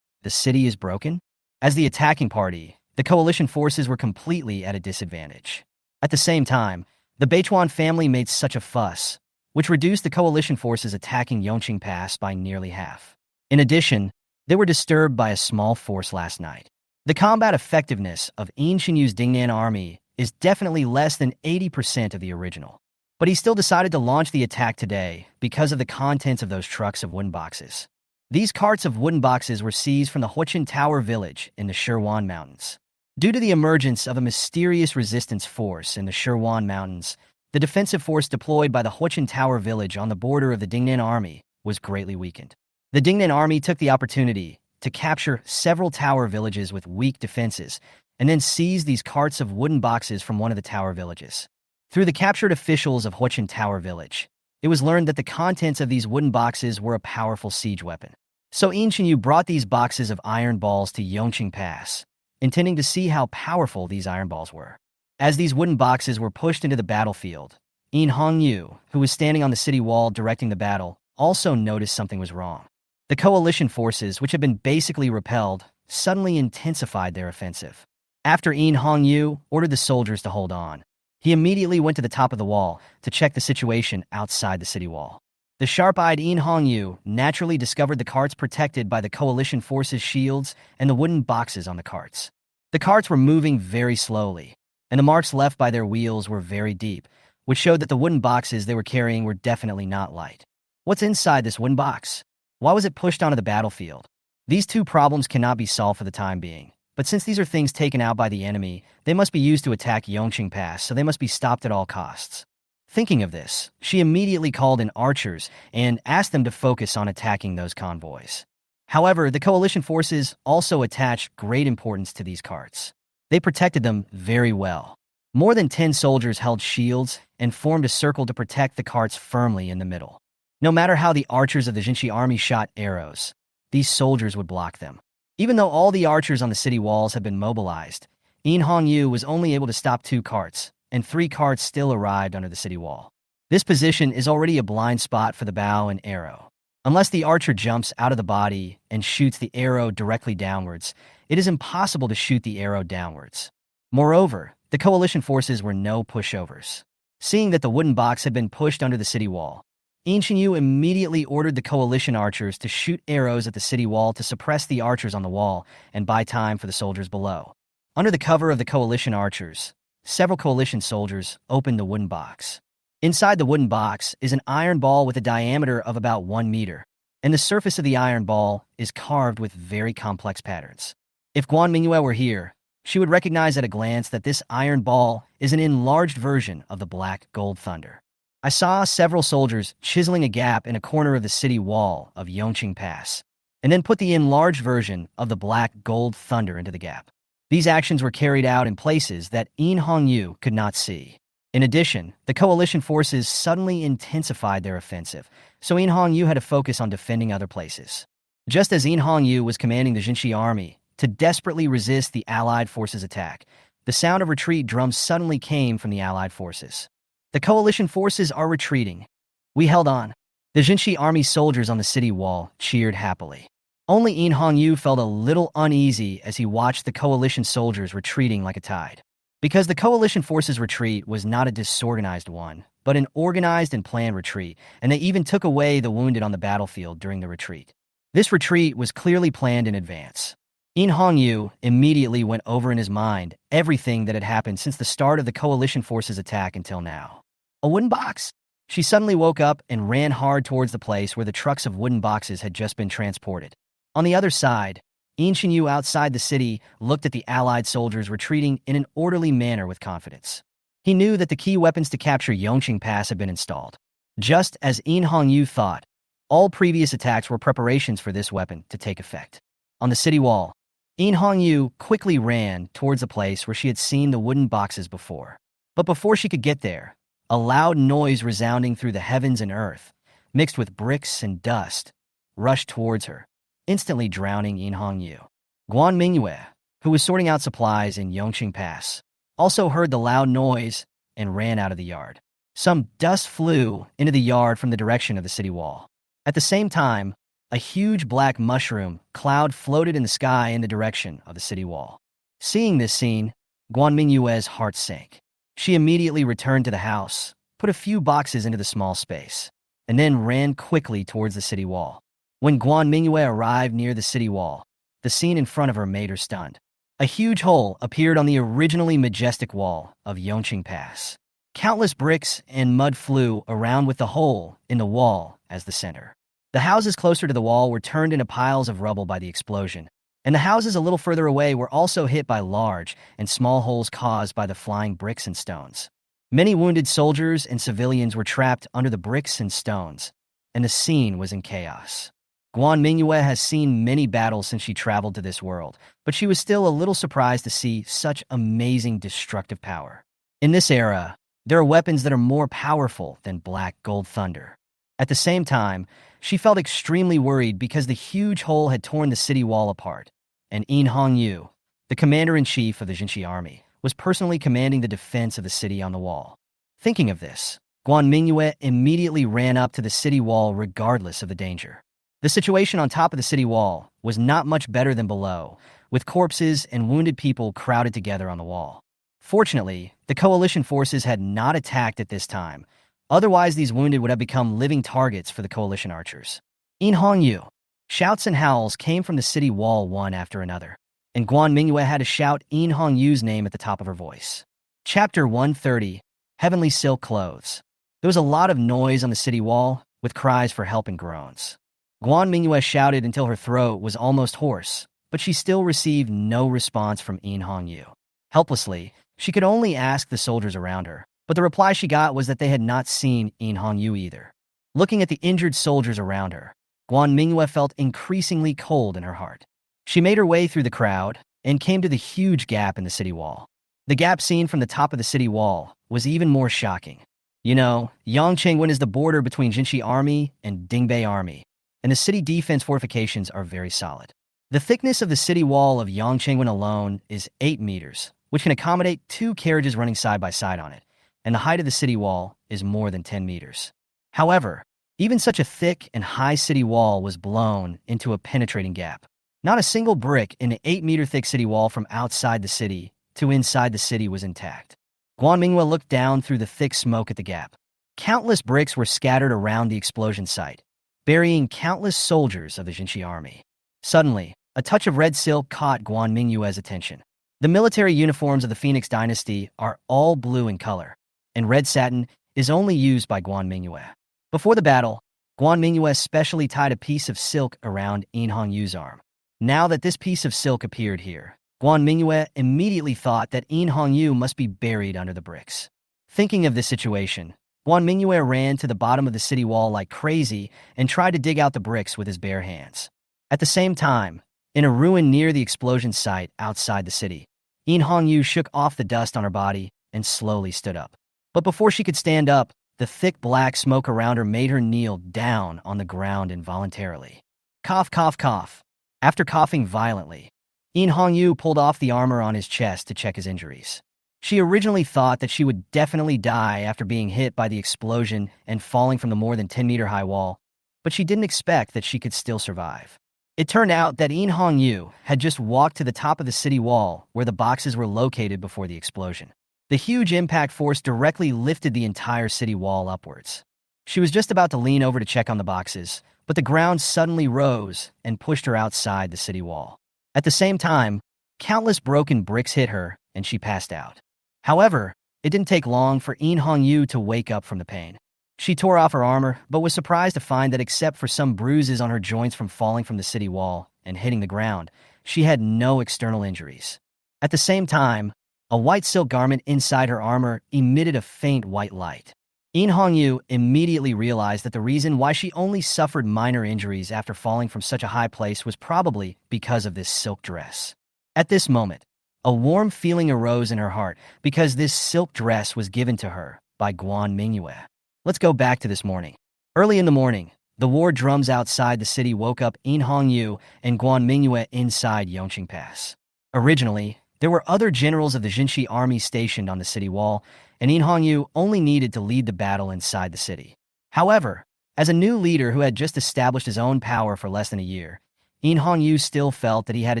The city is broken? As the attacking party, the coalition forces were completely at a disadvantage. At the same time, the Beichuan family made such a fuss, which reduced the coalition forces attacking Yongqing Pass by nearly half. In addition, they were disturbed by a small force last night. The combat effectiveness of Inxinyu's Dingnan army is definitely less than 80% of the original. But he still decided to launch the attack today because of the contents of those trucks of wooden boxes. These carts of wooden boxes were seized from the Huichin Tower village in the Shirwan Mountains. Due to the emergence of a mysterious resistance force in the Shirwan Mountains, the defensive force deployed by the Huichin Tower village on the border of the Dingnan army was greatly weakened. The Dingnan army took the opportunity to capture several tower villages with weak defenses and then seized these carts of wooden boxes from one of the tower villages. Through the captured officials of Huichin Tower village, it was learned that the contents of these wooden boxes were a powerful siege weapon. So Inxinyu brought these boxes of iron balls to Yongqing Pass, intending to see how powerful these iron balls were. As these wooden boxes were pushed into the battlefield, In Hongyu, who was standing on the city wall directing the battle, also noticed something was wrong. The coalition forces, which had been basically repelled, suddenly intensified their offensive. After In Hongyu ordered the soldiers to hold on, he immediately went to the top of the wall to check the situation outside the city wall. The sharp-eyed In Hongyu naturally discovered the carts protected by the coalition forces' shields and the wooden boxes on the carts. The carts were moving very slowly, and the marks left by their wheels were very deep, which showed that the wooden boxes they were carrying were definitely not light. What's inside this wooden box? Why was it pushed onto the battlefield? These two problems cannot be solved for the time being, but since these are things taken out by the enemy, they must be used to attack Yongqing Pass, so they must be stopped at all costs. Thinking of this, she immediately called in archers and asked them to focus on attacking those convoys. However, the coalition forces also attached great importance to these carts. They protected them very well. More than 10 soldiers held shields and formed a circle to protect the carts firmly in the middle. No matter how the archers of the Jinshi army shot arrows, these soldiers would block them. Even though all the archers on the city walls had been mobilized, In Hongyu was only able to stop 2 carts, and 3 carts still arrived under the city wall. This position is already a blind spot for the bow and arrow. Unless the archer jumps out of the body and shoots the arrow directly downwards, it is impossible to shoot the arrow downwards. Moreover, the coalition forces were no pushovers. Seeing that the wooden box had been pushed under the city wall, Inxinyu immediately ordered the coalition archers to shoot arrows at the city wall to suppress the archers on the wall and buy time for the soldiers below. Under the cover of the coalition archers, several coalition soldiers opened the wooden box. Inside the wooden box is an iron ball with a diameter of about 1 meter, and the surface of the iron ball is carved with very complex patterns. If Guan Mingyue were here, she would recognize at a glance that this iron ball is an enlarged version of the black gold thunder. I saw several soldiers chiseling a gap in a corner of the city wall of Yongqing Pass, and then put the enlarged version of the black gold thunder into the gap. These actions were carried out in places that In Hongyu could not see. In addition, the coalition forces suddenly intensified their offensive, so In Hongyu had to focus on defending other places. Just as In Hongyu was commanding the Jinshi army to desperately resist the Allied forces' attack, the sound of retreat drums suddenly came from the Allied forces. The coalition forces are retreating. We held on. The Jinshi army soldiers on the city wall cheered happily. Only In Hongyu felt a little uneasy as he watched the coalition soldiers retreating like a tide. Because the coalition forces' retreat was not a disorganized one, but an organized and planned retreat, and they even took away the wounded on the battlefield during the retreat. This retreat was clearly planned in advance. In Hongyu immediately went over in his mind everything that had happened since the start of the coalition forces' attack until now. A wooden box? She suddenly woke up and ran hard towards the place where the trucks of wooden boxes had just been transported. On the other side, Inxinyu outside the city looked at the Allied soldiers retreating in an orderly manner with confidence. He knew that the key weapons to capture Yongqing Pass had been installed. Just as In Hongyu thought, All previous attacks were preparations for this weapon to take effect. On the city wall, Mingyue quickly ran towards a place where she had seen the wooden boxes before. But before she could get there, a loud noise resounding through the heavens and earth, mixed with bricks and dust, rushed towards her, instantly drowning Mingyue. Guan Mingyue, who was sorting out supplies in Yongqing Pass, also heard the loud noise and ran out of the yard. Some dust flew into the yard from the direction of the city wall. At the same time, a huge black mushroom cloud floated in the sky in the direction of the city wall. Seeing this scene, Guan Mingyue's heart sank. She immediately returned to the house, put a few boxes into the small space, and then ran quickly towards the city wall. When Guan Mingyue arrived near the city wall, the scene in front of her made her stunned. A huge hole appeared on the originally majestic wall of Yongqing Pass. Countless bricks and mud flew around with the hole in the wall as the center. The houses closer to the wall were turned into piles of rubble by the explosion, and the houses a little further away were also hit by large and small holes caused by the flying bricks and stones. Many wounded soldiers and civilians were trapped under the bricks and stones, and the scene was in chaos. Guan Mingyue has seen many battles since she traveled to this world, but she was still a little surprised to see such amazing destructive power. In this era, there are weapons that are more powerful than Black Gold Thunder. At the same time, she felt extremely worried because the huge hole had torn the city wall apart, and Mingyue, the commander-in-chief of the Jinshi army, was personally commanding the defense of the city on the wall. Thinking of this, Guan Mingyue immediately ran up to the city wall regardless of the danger. The situation on top of the city wall was not much better than below, with corpses and wounded people crowded together on the wall. Fortunately, the coalition forces had not attacked at this time. Otherwise, these wounded would have become living targets for the coalition archers. Mingyue. Shouts and howls came from the city wall one after another, and Guan Mingyue had to shout Mingyue's name at the top of her voice. Chapter 130, Heavenly Silk Clothes. There was a lot of noise on the city wall, with cries for help and groans. Guan Mingyue shouted until her throat was almost hoarse, but she still received no response from Mingyue. Helplessly, she could only ask the soldiers around her, but the reply she got was that they had not seen Mingyue either. Looking at the injured soldiers around her, Guan Mingyue felt increasingly cold in her heart. She made her way through the crowd and came to the huge gap in the city wall. The gap seen from the top of the city wall was even more shocking. You know, Yongqing is the border between Jinshi army and Dingbei army, and the city defense fortifications are very solid. The thickness of the city wall of Yongqing alone is 8 meters, which can accommodate 2 carriages running side by side on it, and the height of the city wall is more than 10 meters. However, even such a thick and high city wall was blown into a penetrating gap. Not a single brick in the 8-meter-thick city wall from outside the city to inside the city was intact. Guan Mingyue looked down through the thick smoke at the gap. Countless bricks were scattered around the explosion site, burying countless soldiers of the Jinshi army. Suddenly, a touch of red silk caught Guan Mingyue's attention. The military uniforms of the Phoenix dynasty are all blue in color, and red satin is only used by Guan Mingyue. Before the battle, Guan Mingyue specially tied a piece of silk around Mingyue's arm. Now that this piece of silk appeared here, Guan Mingyue immediately thought that Mingyue must be buried under the bricks. Thinking of this situation, Guan Mingyue ran to the bottom of the city wall like crazy and tried to dig out the bricks with his bare hands. At the same time, in a ruin near the explosion site outside the city, Mingyue shook off the dust on her body and slowly stood up. But before she could stand up, the thick black smoke around her made her kneel down on the ground involuntarily. Cough, cough, cough. After coughing violently, Mingyue pulled off the armor on his chest to check his injuries. She originally thought that she would definitely die after being hit by the explosion and falling from the more than 10-meter-high wall, but she didn't expect that she could still survive. It turned out that Mingyue had just walked to the top of the city wall where the boxes were located before the explosion. The huge impact force directly lifted the entire city wall upwards. She was just about to lean over to check on the boxes, but the ground suddenly rose and pushed her outside the city wall. At the same time, countless broken bricks hit her, and she passed out. However, it didn't take long for Mingyue to wake up from the pain. She tore off her armor, but was surprised to find that except for some bruises on her joints from falling from the city wall and hitting the ground, she had no external injuries. At the same time, a white silk garment inside her armor emitted a faint white light. In Hongyu immediately realized that the reason why she only suffered minor injuries after falling from such a high place was probably because of this silk dress. At this moment, a warm feeling arose in her heart because this silk dress was given to her by Guan Mingyue. Let's go back to this morning. Early in the morning, the war drums outside the city woke up In Hongyu and Guan Mingyue inside Yongqing Pass. Originally, there were other generals of the Jinshi army stationed on the city wall, and In Hongyu only needed to lead the battle inside the city. However, as a new leader who had just established his own power for less than a year, In Hongyu still felt that he had to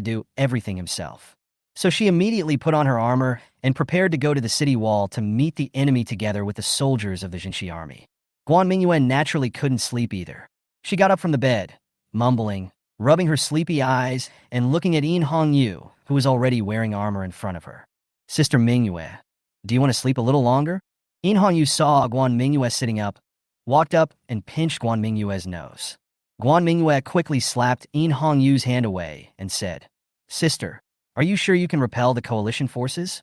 do everything himself. So she immediately put on her armor and prepared to go to the city wall to meet the enemy together with the soldiers of the Jinshi army. Guan Mingyue naturally couldn't sleep either. She got up from the bed, mumbling, rubbing her sleepy eyes, and looking at In Hongyu, who was already wearing armor in front of her. "Sister Mingyue, do you want to sleep a little longer?" In Hongyu saw Guan Mingyue sitting up, walked up, and pinched Guan Mingyue's nose. Guan Mingyue quickly slapped In Hongyu's hand away and said, "Sister, are you sure you can repel the coalition forces?"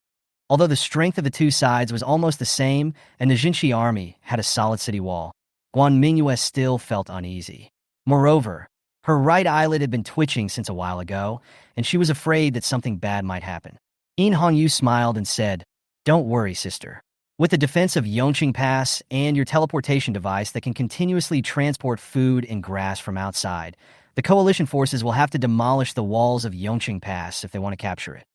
Although the strength of the two sides was almost the same and the Jinshi army had a solid city wall, Guan Mingyue still felt uneasy. Moreover, her right eyelid had been twitching since a while ago, and she was afraid that something bad might happen. In Hongyu smiled and said, "Don't worry, sister. With the defense of Yongqing Pass and your teleportation device that can continuously transport food and grass from outside, the coalition forces will have to demolish the walls of Yongqing Pass if they want to capture it."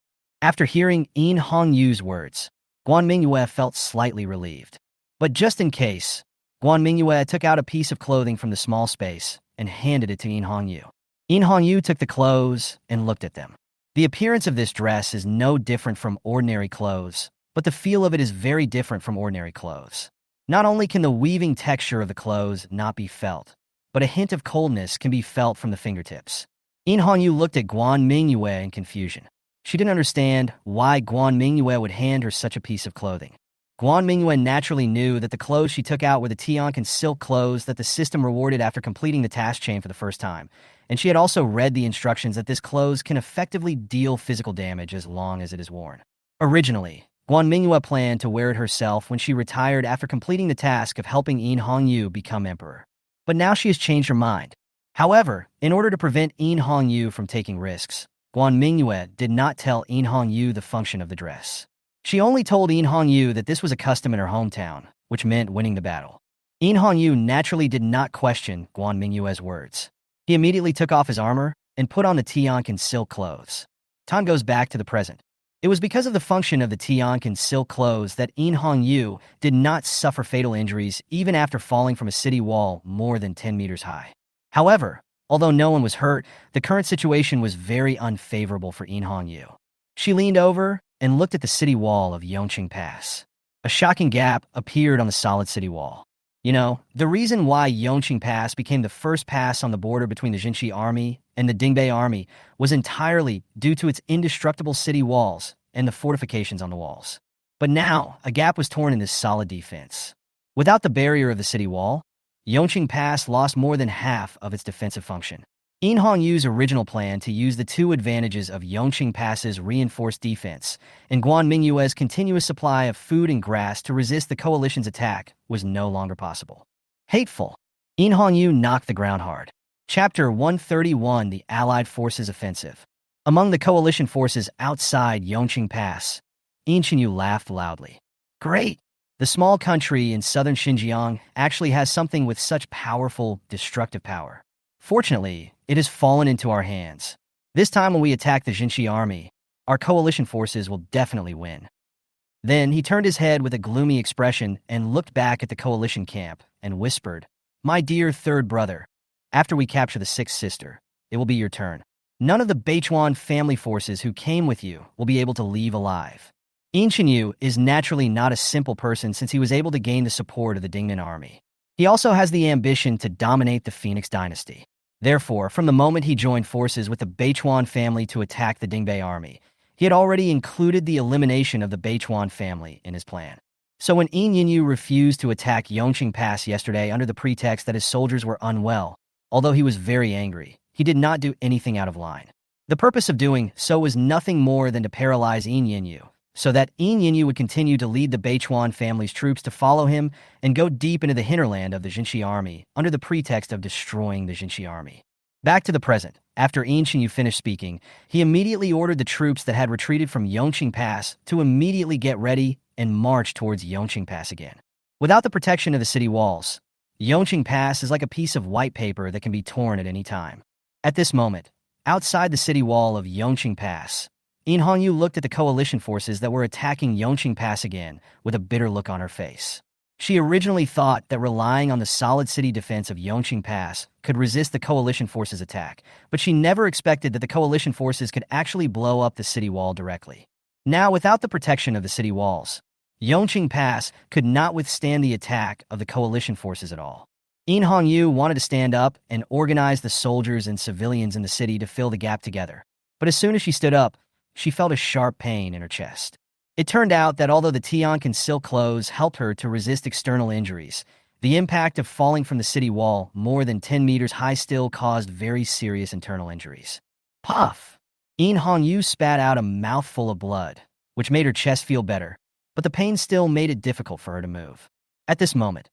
After hearing In Hongyu's words, Guan Mingyue felt slightly relieved. But just in case, Guan Mingyue took out a piece of clothing from the small space and handed it to In Hongyu. In Hongyu took the clothes and looked at them. The appearance of this dress is no different from ordinary clothes, but the feel of it is very different from ordinary clothes. Not only can the weaving texture of the clothes not be felt, but a hint of coldness can be felt from the fingertips. In Hongyu looked at Guan Mingyue in confusion. She didn't understand why Guan Mingyue would hand her such a piece of clothing. Guan Mingyue naturally knew that the clothes she took out were the Tiankin silk clothes that the system rewarded after completing the task chain for the first time, and she had also read the instructions that this clothes can effectively deal physical damage as long as it is worn. Originally, Guan Mingyue planned to wear it herself when she retired after completing the task of helping In Hongyu become emperor. But now she has changed her mind. However, in order to prevent In Hongyu from taking risks, Guan Mingyue did not tell In Hongyu the function of the dress. She only told In Hongyu that this was a custom in her hometown, which meant winning the battle. In Hongyu naturally did not question Guan Mingyue's words. He immediately took off his armor and put on the Tiankin silk clothes. Time goes back to the present. It was because of the function of the Tiankin silk clothes that In Hongyu did not suffer fatal injuries even after falling from a city wall more than 10 meters high. However, although no one was hurt, the current situation was very unfavorable for In Hongyu. She leaned over and looked at the city wall of Yongqing Pass. A shocking gap appeared on the solid city wall. You know, the reason why Yongqing Pass became the first pass on the border between the Jinshi army and the Dingbei army was entirely due to its indestructible city walls and the fortifications on the walls. But now, a gap was torn in this solid defense. Without the barrier of the city wall, Yongqing Pass lost more than half of its defensive function. In Hongyu's original plan to use the two advantages of Yongqing Pass's reinforced defense and Guan Mingyue's continuous supply of food and grass to resist the coalition's attack was no longer possible. Hateful. In Hongyu knocked the ground hard. Chapter 131, The Allied Forces Offensive. Among the coalition forces outside Yongqing Pass, In Hongyu laughed loudly. "Great! The small country in southern Xinjiang actually has something with such powerful, destructive power. Fortunately, it has fallen into our hands. This time when we attack the Jinshi army, our coalition forces will definitely win." Then he turned his head with a gloomy expression and looked back at the coalition camp and whispered, "My dear third brother, after we capture the sixth sister, it will be your turn. None of the Beichuan family forces who came with you will be able to leave alive." In Hongyu is naturally not a simple person since he was able to gain the support of the Dingnan army. He also has the ambition to dominate the Phoenix dynasty. Therefore, from the moment he joined forces with the Beichuan family to attack the Dingbei army, he had already included the elimination of the Beichuan family in his plan. So when In Hongyu refused to attack Yongqing Pass yesterday under the pretext that his soldiers were unwell, although he was very angry, he did not do anything out of line. The purpose of doing so was nothing more than to paralyze In Hongyu, so that Guan Mingyue would continue to lead the Beichuan family's troops to follow him and go deep into the hinterland of the Jinshi army under the pretext of destroying the Jinshi army. Back to the present, after Guan Mingyue finished speaking, he immediately ordered the troops that had retreated from Yongqing Pass to immediately get ready and march towards Yongqing Pass again. Without the protection of the city walls, Yongqing Pass is like a piece of white paper that can be torn at any time. At this moment, outside the city wall of Yongqing Pass, Guan Mingyue looked at the coalition forces that were attacking Yongqing Pass again with a bitter look on her face. She originally thought that relying on the solid city defense of Yongqing Pass could resist the coalition forces' attack, but she never expected that the coalition forces could actually blow up the city wall directly. Now, without the protection of the city walls, Yongqing Pass could not withstand the attack of the coalition forces at all. Guan Mingyue wanted to stand up and organize the soldiers and civilians in the city to fill the gap together, but as soon as she stood up, she felt a sharp pain in her chest. It turned out that although the Tianquan silk clothes helped her to resist external injuries, the impact of falling from the city wall more than 10 meters high still caused very serious internal injuries. Puff! Guan Mingyue spat out a mouthful of blood, which made her chest feel better, but the pain still made it difficult for her to move. At this moment,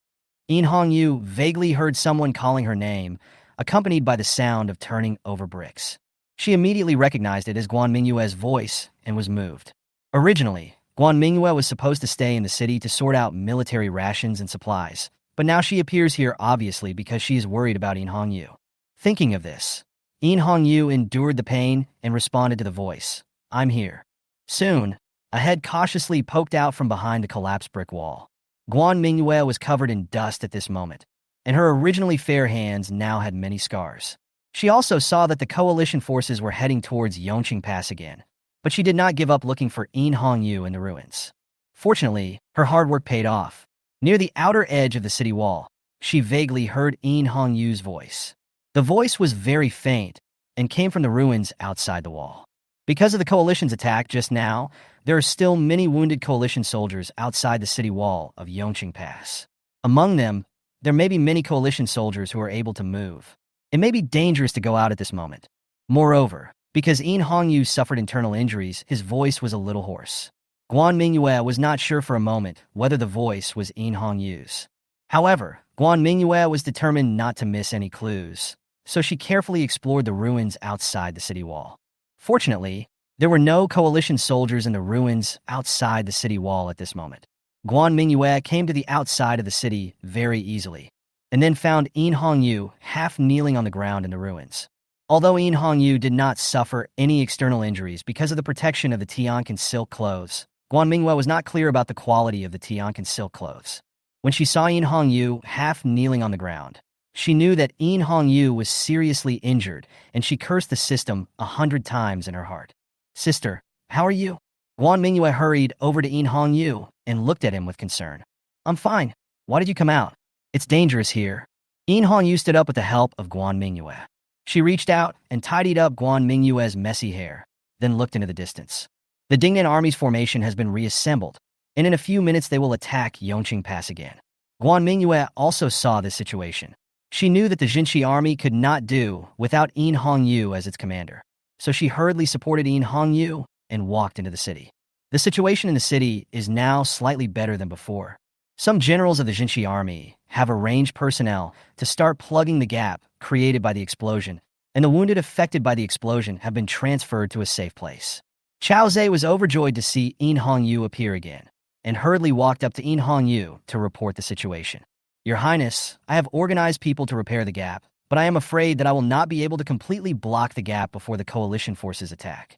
Guan Mingyue vaguely heard someone calling her name, accompanied by the sound of turning over bricks. She immediately recognized it as Guan Mingyue's voice and was moved. Originally, Guan Mingyue was supposed to stay in the city to sort out military rations and supplies, but now she appears here obviously because she is worried about Guan Mingyue. Thinking of this, Guan Mingyue endured the pain and responded to the voice, "I'm here." Soon, a head cautiously poked out from behind the collapsed brick wall. Guan Mingyue was covered in dust at this moment, and her originally fair hands now had many scars. She also saw that the coalition forces were heading towards Yongqing Pass again, but she did not give up looking for Guan Mingyue in the ruins. Fortunately, her hard work paid off. Near the outer edge of the city wall, she vaguely heard Guan Mingyue's voice. The voice was very faint and came from the ruins outside the wall. Because of the coalition's attack just now, there are still many wounded coalition soldiers outside the city wall of Yongqing Pass. Among them, there may be many coalition soldiers who are able to move. It may be dangerous to go out at this moment. Moreover, because Guan Mingyue suffered internal injuries, his voice was a little hoarse. Guan Mingyue was not sure for a moment whether the voice was Guan Mingyue's. However, Guan Mingyue was determined not to miss any clues, so she carefully explored the ruins outside the city wall. Fortunately, there were no coalition soldiers in the ruins outside the city wall at this moment. Guan Mingyue came to the outside of the city very easily, and then found Guan Mingyue half kneeling on the ground in the ruins. Although Guan Mingyue did not suffer any external injuries because of the protection of the Tianquan silk clothes, Guan Mingyue was not clear about the quality of the Tianquan silk clothes. When she saw Guan Mingyue half kneeling on the ground, she knew that Guan Mingyue was seriously injured, and she cursed the system 100 times in her heart. "Sister, how are you?" Guan Mingyue hurried over to Guan Mingyue and looked at him with concern. "I'm fine. Why did you come out? It's dangerous here." Guan Mingyue stood up with the help of Guan Mingyue. She reached out and tidied up Guan Mingyue's messy hair, then looked into the distance. The Dingnan army's formation has been reassembled, and in a few minutes they will attack Yongqing Pass again. Guan Mingyue also saw this situation. She knew that the Jinshi army could not do without Guan Mingyue as its commander, so she hurriedly supported Guan Mingyue and walked into the city. The situation in the city is now slightly better than before. Some generals of the Jinshi army have arranged personnel to start plugging the gap created by the explosion, and the wounded affected by the explosion have been transferred to a safe place. Chao Zhe was overjoyed to see Guan Mingyue appear again, and hurriedly walked up to Guan Mingyue to report the situation. "Your Highness, I have organized people to repair the gap, but I am afraid that I will not be able to completely block the gap before the coalition forces attack."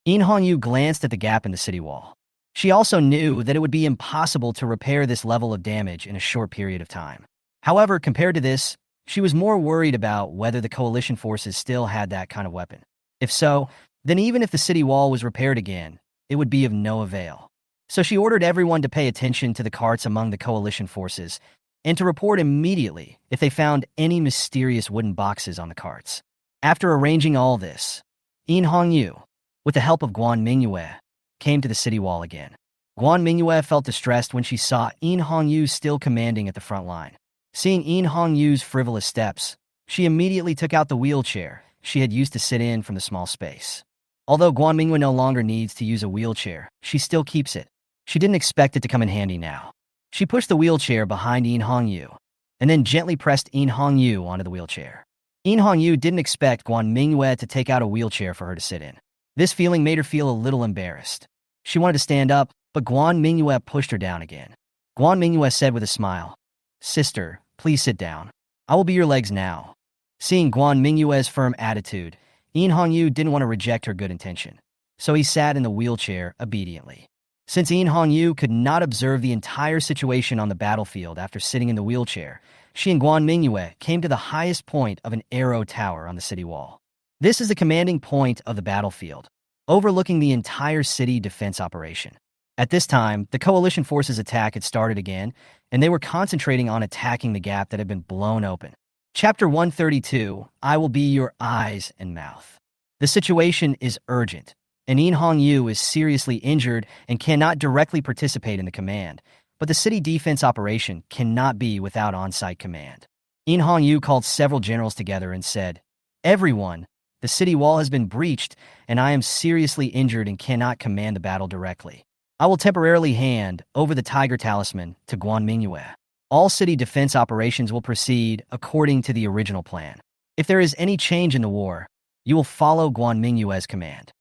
Guan Mingyue glanced at the gap in the city wall. She also knew that it would be impossible to repair this level of damage in a short period of time. However, compared to this, she was more worried about whether the coalition forces still had that kind of weapon. If so, then even if the city wall was repaired again, it would be of no avail. So she ordered everyone to pay attention to the carts among the coalition forces and to report immediately if they found any mysterious wooden boxes on the carts. After arranging all this, Guan Mingyue, with the help of Guan Mingyue, came to the city wall again. Guan Mingyue felt distressed when she saw Guan Mingyue still commanding at the front line. Seeing Guan Mingyue's frivolous steps, she immediately took out the wheelchair she had used to sit in from the small space. Although Guan Mingyue no longer needs to use a wheelchair, she still keeps it. She didn't expect it to come in handy now. She pushed the wheelchair behind Hongyu, and then gently pressed Hongyu onto the wheelchair. Hongyu didn't expect Guan Mingyue to take out a wheelchair for her to sit in. This feeling made her feel a little embarrassed. She wanted to stand up, but Guan Mingyue pushed her down again. Guan Mingyue said with a smile, "Sister, please sit down. I will be your legs now." Seeing Guan Mingyue's firm attitude, Hongyu didn't want to reject her good intention, so he sat in the wheelchair obediently. Since Hongyu could not observe the entire situation on the battlefield after sitting in the wheelchair, she and Guan Mingyue came to the highest point of an arrow tower on the city wall. This is the commanding point of the battlefield, overlooking the entire city defense operation. At this time, the coalition forces' attack had started again, and they were concentrating on attacking the gap that had been blown open. Chapter 132, I will be your eyes and mouth. The situation is urgent, and Hongyu is seriously injured and cannot directly participate in the command, but the city defense operation cannot be without on-site command. Hongyu called several generals together and said, "Everyone, the city wall has been breached, and I am seriously injured and cannot command the battle directly. I will temporarily hand over the Tiger Talisman to Guan Mingyue. All city defense operations will proceed according to the original plan. If there is any change in the war, you will follow Guan Mingyue's command."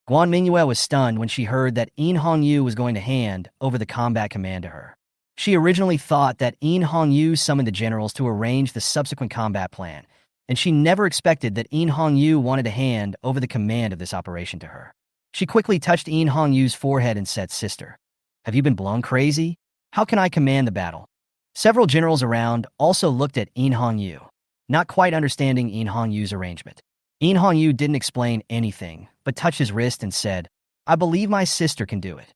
Guan Mingyue was stunned when she heard that Hongyu was going to hand over the combat command to her. She originally thought that Hongyu summoned the generals to arrange the subsequent combat plan, and she never expected that Hongyu wanted to hand over the command of this operation to her. She quickly touched Hongyu's forehead and said, "Sister, have you been blown crazy? How can I command the battle?" Several generals around also looked at Hongyu, not quite understanding Hongyu's arrangement. Hongyu didn't explain anything, but touched his wrist and said, "I believe my sister can do it."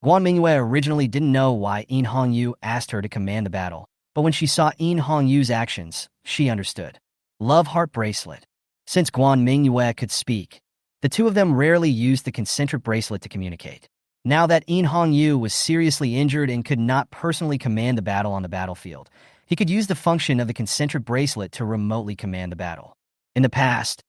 Guan Mingyue originally didn't know why Hongyu asked her to command the battle, but when she saw Hongyu's actions, she understood. Love heart bracelet. Since Guan Mingyue could speak, the two of them rarely used the concentric bracelet to communicate. Now that Hongyu was seriously injured and could not personally command the battle on the battlefield, he could use the function of the concentric bracelet to remotely command the battle. In the past,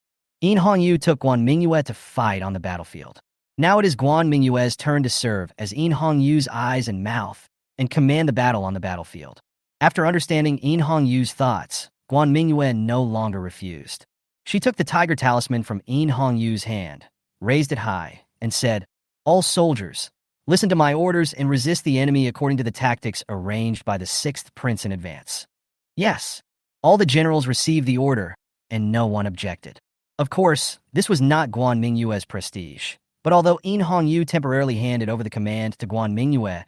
Hongyu took Guan Mingyue to fight on the battlefield. Now it is Guan Mingyue's turn to serve as Hongyu's eyes and mouth and command the battle on the battlefield. After understanding Hongyu's thoughts, Guan Mingyue no longer refused. She took the Tiger Talisman from Hongyu's hand, raised it high, and said, "All soldiers, listen to my orders and resist the enemy according to the tactics arranged by the 6th Prince in advance." Yes, all the generals received the order, and no one objected. Of course, this was not Guan Mingyue's prestige, but although Hongyu temporarily handed over the command to Guan Mingyue,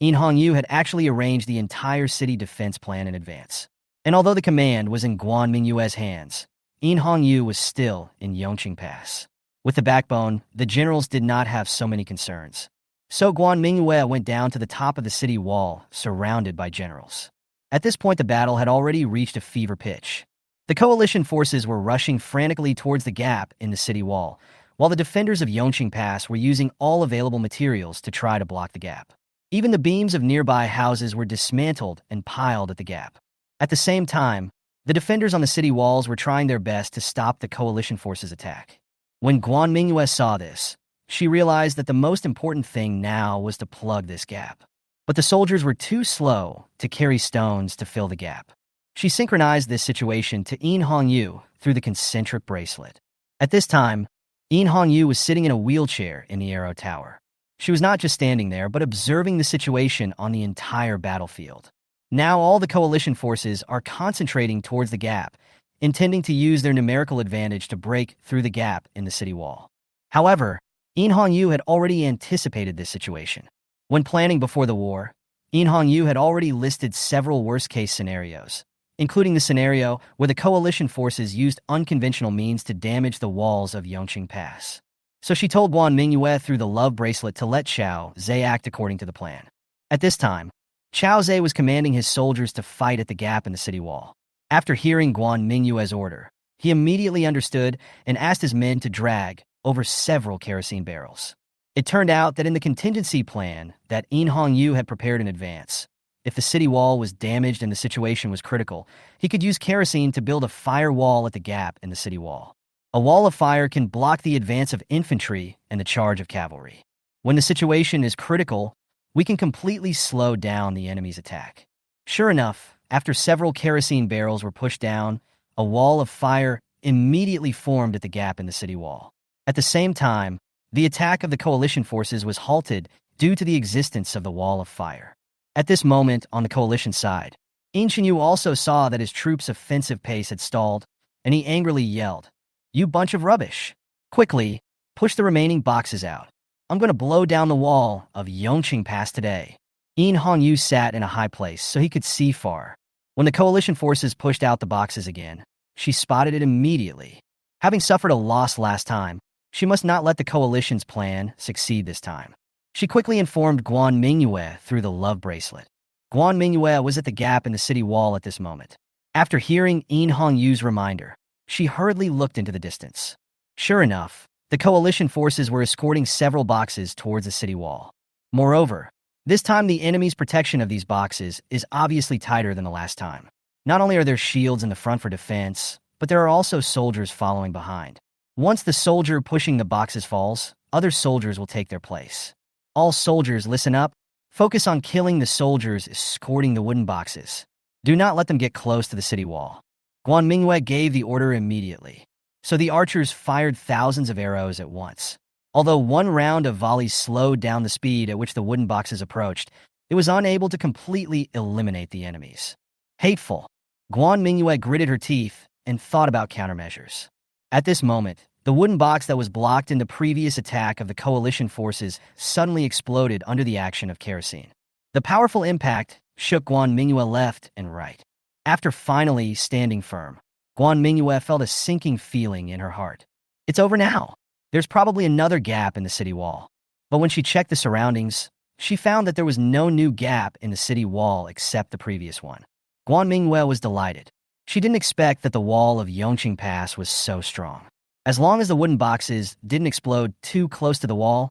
Hongyu had actually arranged the entire city defense plan in advance. And although the command was in Guan Mingyue's hands, Hongyu was still in Yongqing Pass. With the backbone, the generals did not have so many concerns. So Guan Mingyue went down to the top of the city wall, surrounded by generals. At this point, the battle had already reached a fever pitch. The coalition forces were rushing frantically towards the gap in the city wall, while the defenders of Yongqing Pass were using all available materials to try to block the gap. Even the beams of nearby houses were dismantled and piled at the gap. At the same time, the defenders on the city walls were trying their best to stop the coalition forces' attack. When Guan Mingyue saw this, she realized that the most important thing now was to plug this gap. But the soldiers were too slow to carry stones to fill the gap. She synchronized this situation to Hongyu through the concentric bracelet. At this time, Hongyu was sitting in a wheelchair in the arrow tower. She was not just standing there, but observing the situation on the entire battlefield. Now all the coalition forces are concentrating towards the gap, intending to use their numerical advantage to break through the gap in the city wall. However, Hongyu had already anticipated this situation. When planning before the war, Hongyu had already listed several worst-case scenarios, including the scenario where the coalition forces used unconventional means to damage the walls of Yongqing Pass. So she told Guan Mingyue through the love bracelet to let Xiao Zhe act according to the plan. At this time, Xiao Zhe was commanding his soldiers to fight at the gap in the city wall. After hearing Guan Mingyue's order, he immediately understood and asked his men to drag over several kerosene barrels. It turned out that in the contingency plan that Hongyu had prepared in advance, if the city wall was damaged and the situation was critical, he could use kerosene to build a firewall at the gap in the city wall. A wall of fire can block the advance of infantry and the charge of cavalry. When the situation is critical, we can completely slow down the enemy's attack. Sure enough, after several kerosene barrels were pushed down, a wall of fire immediately formed at the gap in the city wall. At the same time, the attack of the coalition forces was halted due to the existence of the wall of fire. At this moment, on the coalition side, Mingyue also saw that his troops' offensive pace had stalled, and he angrily yelled, "You bunch of rubbish! Quickly, push the remaining boxes out. I'm going to blow down the wall of Yongqing Pass today." Mingyue sat in a high place so he could see far. When the coalition forces pushed out the boxes again, she spotted it immediately. Having suffered a loss last time, she must not let the coalition's plan succeed this time. She quickly informed Guan Mingyue through the love bracelet. Guan Mingyue was at the gap in the city wall at this moment. After hearing Mingyue's reminder, she hurriedly looked into the distance. Sure enough, the coalition forces were escorting several boxes towards the city wall. Moreover, this time the enemy's protection of these boxes is obviously tighter than the last time. Not only are there shields in the front for defense, but there are also soldiers following behind. Once the soldier pushing the boxes falls, other soldiers will take their place. All soldiers, listen up. Focus on killing the soldiers escorting the wooden boxes. Do not let them get close to the city wall. Guan Mingyue gave the order immediately. So the archers fired thousands of arrows at once. Although one round of volleys slowed down the speed at which the wooden boxes approached, it was unable to completely eliminate the enemies. Hateful. Guan Mingyue gritted her teeth and thought about countermeasures. At this moment, the wooden box that was blocked in the previous attack of the coalition forces suddenly exploded under the action of kerosene. The powerful impact shook Guan Mingyue left and right. After finally standing firm, Guan Mingyue felt a sinking feeling in her heart. It's over now. There's probably another gap in the city wall. But when she checked the surroundings, she found that there was no new gap in the city wall except the previous one. Guan Mingyue was delighted. She didn't expect that the wall of Yongqing Pass was so strong. As long as the wooden boxes didn't explode too close to the wall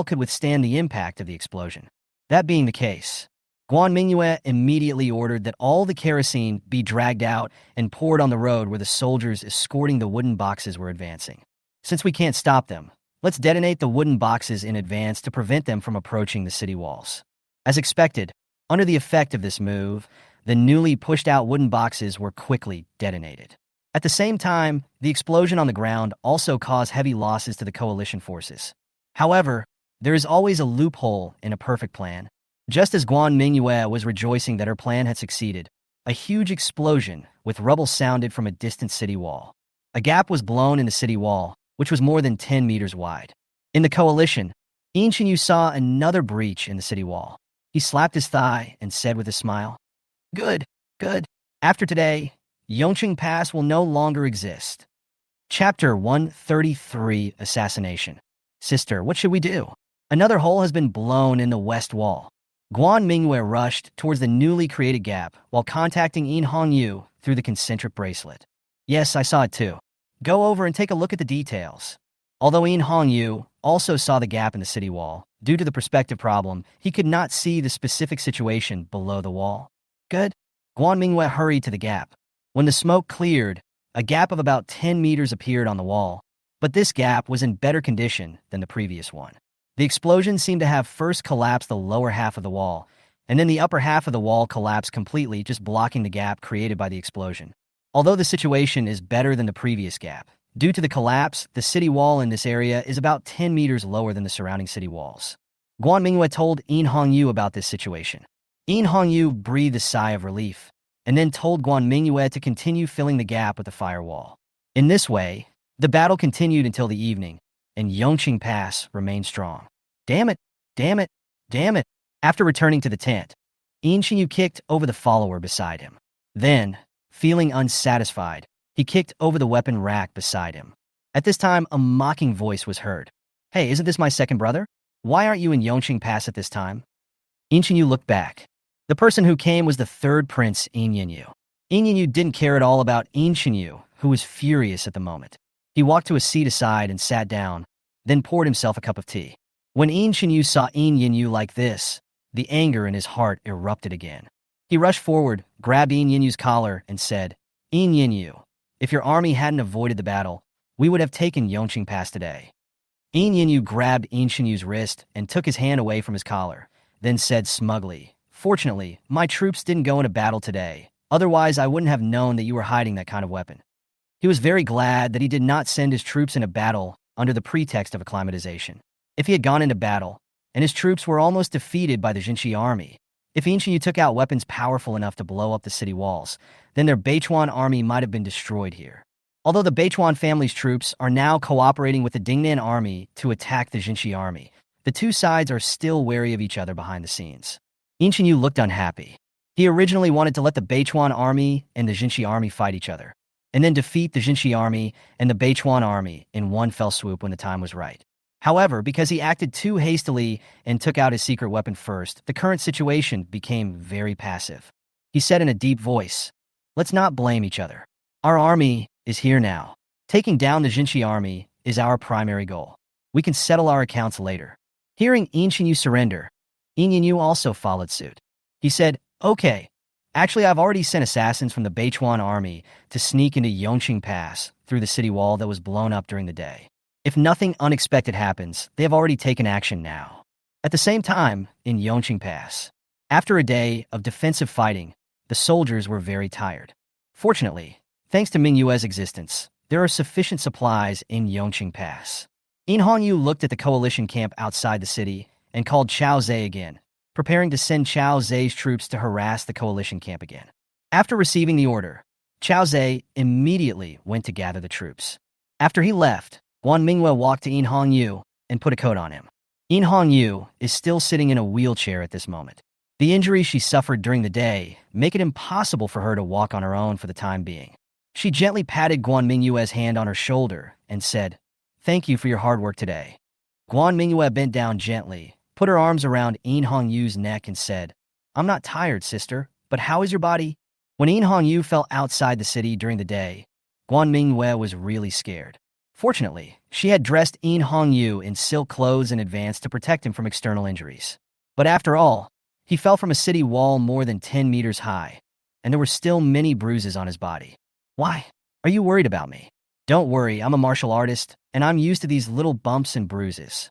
could withstand the impact of the explosion. That being the case, Guan Mingyue immediately ordered that all the kerosene be dragged out and poured on the road where the soldiers escorting the wooden boxes were advancing. Since we can't stop them, let's detonate the wooden boxes in advance to prevent them from approaching the city walls. As expected, under the effect of this move, the newly pushed-out wooden boxes were quickly detonated. At the same time, the explosion on the ground also caused heavy losses to the coalition forces. However, there is always a loophole in a perfect plan. Just as Guan Mingyue was rejoicing that her plan had succeeded, a huge explosion with rubble sounded from a distant city wall. A gap was blown in the city wall, which was more than 10 meters wide. In the coalition, Mingyue saw another breach in the city wall. He slapped his thigh and said with a smile, "Good, good. After today, Yongqing Pass will no longer exist." Chapter 133, Assassination. Sister, what should we do? Another hole has been blown in the west wall. Guan Mingyue rushed towards the newly created gap while contacting Mingyue through the concentric bracelet. Yes, I saw it too. Go over and take a look at the details. Although Mingyue also saw the gap in the city wall, due to the perspective problem, he could not see the specific situation below the wall. Good. Guan Mingyue hurried to the gap. When the smoke cleared, a gap of about 10 meters appeared on the wall, but this gap was in better condition than the previous one. The explosion seemed to have first collapsed the lower half of the wall, and then the upper half of the wall collapsed completely, just blocking the gap created by the explosion. Although the situation is better than the previous gap, due to the collapse, the city wall in this area is about 10 meters lower than the surrounding city walls. Guan Mingyue told Mingyue about this situation. Mingyue breathed a sigh of relief, and then told Guan Mingyue to continue filling the gap with the firewall. In this way, the battle continued until the evening, and Yongqing Pass remained strong. Damn it, damn it, damn it. After returning to the tent, Mingyue kicked over the follower beside him. Then, feeling unsatisfied, he kicked over the weapon rack beside him. At this time, a mocking voice was heard. Hey, isn't this my second brother? Why aren't you in Yongqing Pass at this time? Mingyue looked back. The person who came was the third prince, Mingyue. Mingyue didn't care at all about Mingyue, who was furious at the moment. He walked to a seat aside and sat down, then poured himself a cup of tea. When Mingyue saw Mingyue like this, the anger in his heart erupted again. He rushed forward, grabbed Mingyue's collar, and said, Mingyue, if your army hadn't avoided the battle, we would have taken Yongqing Pass today. Yin Yinyu grabbed Yin Xinyu's wrist and took his hand away from his collar, then said smugly, "Fortunately, my troops didn't go into battle today. Otherwise, I wouldn't have known that you were hiding that kind of weapon." He was very glad that he did not send his troops into battle under the pretext of acclimatization. If he had gone into battle, and his troops were almost defeated by the Jinshi army, if Yin Xinyu took out weapons powerful enough to blow up the city walls, then their Beichuan army might have been destroyed here. Although the Beichuan family's troops are now cooperating with the Dingnan army to attack the Jinshi army, the two sides are still wary of each other behind the scenes. Yin Xinyu looked unhappy. He originally wanted to let the Beichuan army and the Jinshi army fight each other, and then defeat the Jinshi army and the Beichuan army in one fell swoop when the time was right. However, because he acted too hastily and took out his secret weapon first, the current situation became very passive. He said in a deep voice, "Let's not blame each other. Our army is here now. Taking down the Jinshi army is our primary goal. We can settle our accounts later." Hearing Yin Xinyu surrender, Yin Yinyu also followed suit. He said, "Okay, actually I've already sent assassins from the Beichuan army to sneak into Yongqing Pass through the city wall that was blown up during the day. If nothing unexpected happens, they have already taken action now." At the same time, in Yongqing Pass, after a day of defensive fighting, the soldiers were very tired. Fortunately, thanks to Mingyue's existence, there are sufficient supplies in Yongqing Pass. Yin Hongyu looked at the coalition camp outside the city and called Chao Zhe again, preparing to send Chao Zhe's troops to harass the coalition camp again. After receiving the order, Chao Zhe immediately went to gather the troops. After he left, Guan Mingyue walked to Yin Hongyu and put a coat on him. Yin Hongyu is still sitting in a wheelchair at this moment. The injuries she suffered during the day make it impossible for her to walk on her own for the time being. She gently patted Guan Mingyue's hand on her shoulder and said, "Thank you for your hard work today." Guan Mingyue bent down gently, put her arms around Yin Hongyu's neck and said, "I'm not tired, sister, but how is your body?" When Yin Hongyu fell outside the city during the day, Guan Mingyue was really scared. Fortunately, she had dressed Yin Hongyu in silk clothes in advance to protect him from external injuries. But after all, he fell from a city wall more than 10 meters high, and there were still many bruises on his body. "Why? Are you worried about me?" "Don't worry, I'm a martial artist, and I'm used to these little bumps and bruises.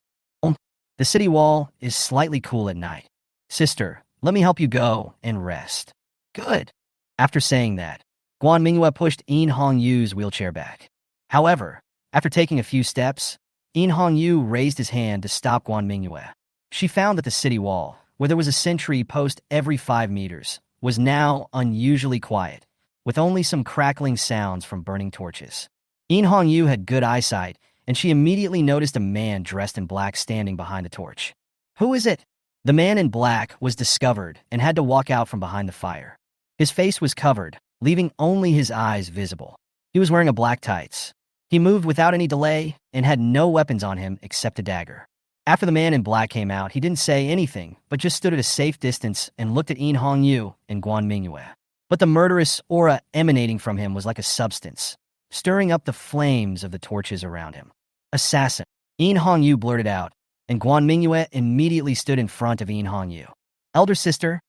The city wall is slightly cool at night. Sister, let me help you go and rest." "Good." After saying that, Guan Mingyue pushed Yin Hongyu's wheelchair back. However, after taking a few steps, Yin Hongyu raised his hand to stop Guan Mingyue. She found that the city wall, where there was a sentry post every 5 meters, was now unusually quiet, with only some crackling sounds from burning torches. Yin Hongyu had good eyesight, and she immediately noticed a man dressed in black standing behind the torch. "Who is it?" The man in black was discovered and had to walk out from behind the fire. His face was covered, leaving only his eyes visible. He was wearing a black tights. He moved without any delay and had no weapons on him except a dagger. After the man in black came out, he didn't say anything, but just stood at a safe distance and looked at Yin Hongyu and Guan Mingyue. But the murderous aura emanating from him was like a substance, stirring up the flames of the torches around him. "Assassin!" Yin Hongyu blurted out, and Guan Mingyue immediately stood in front of Yin Hongyu. "Elder sister?"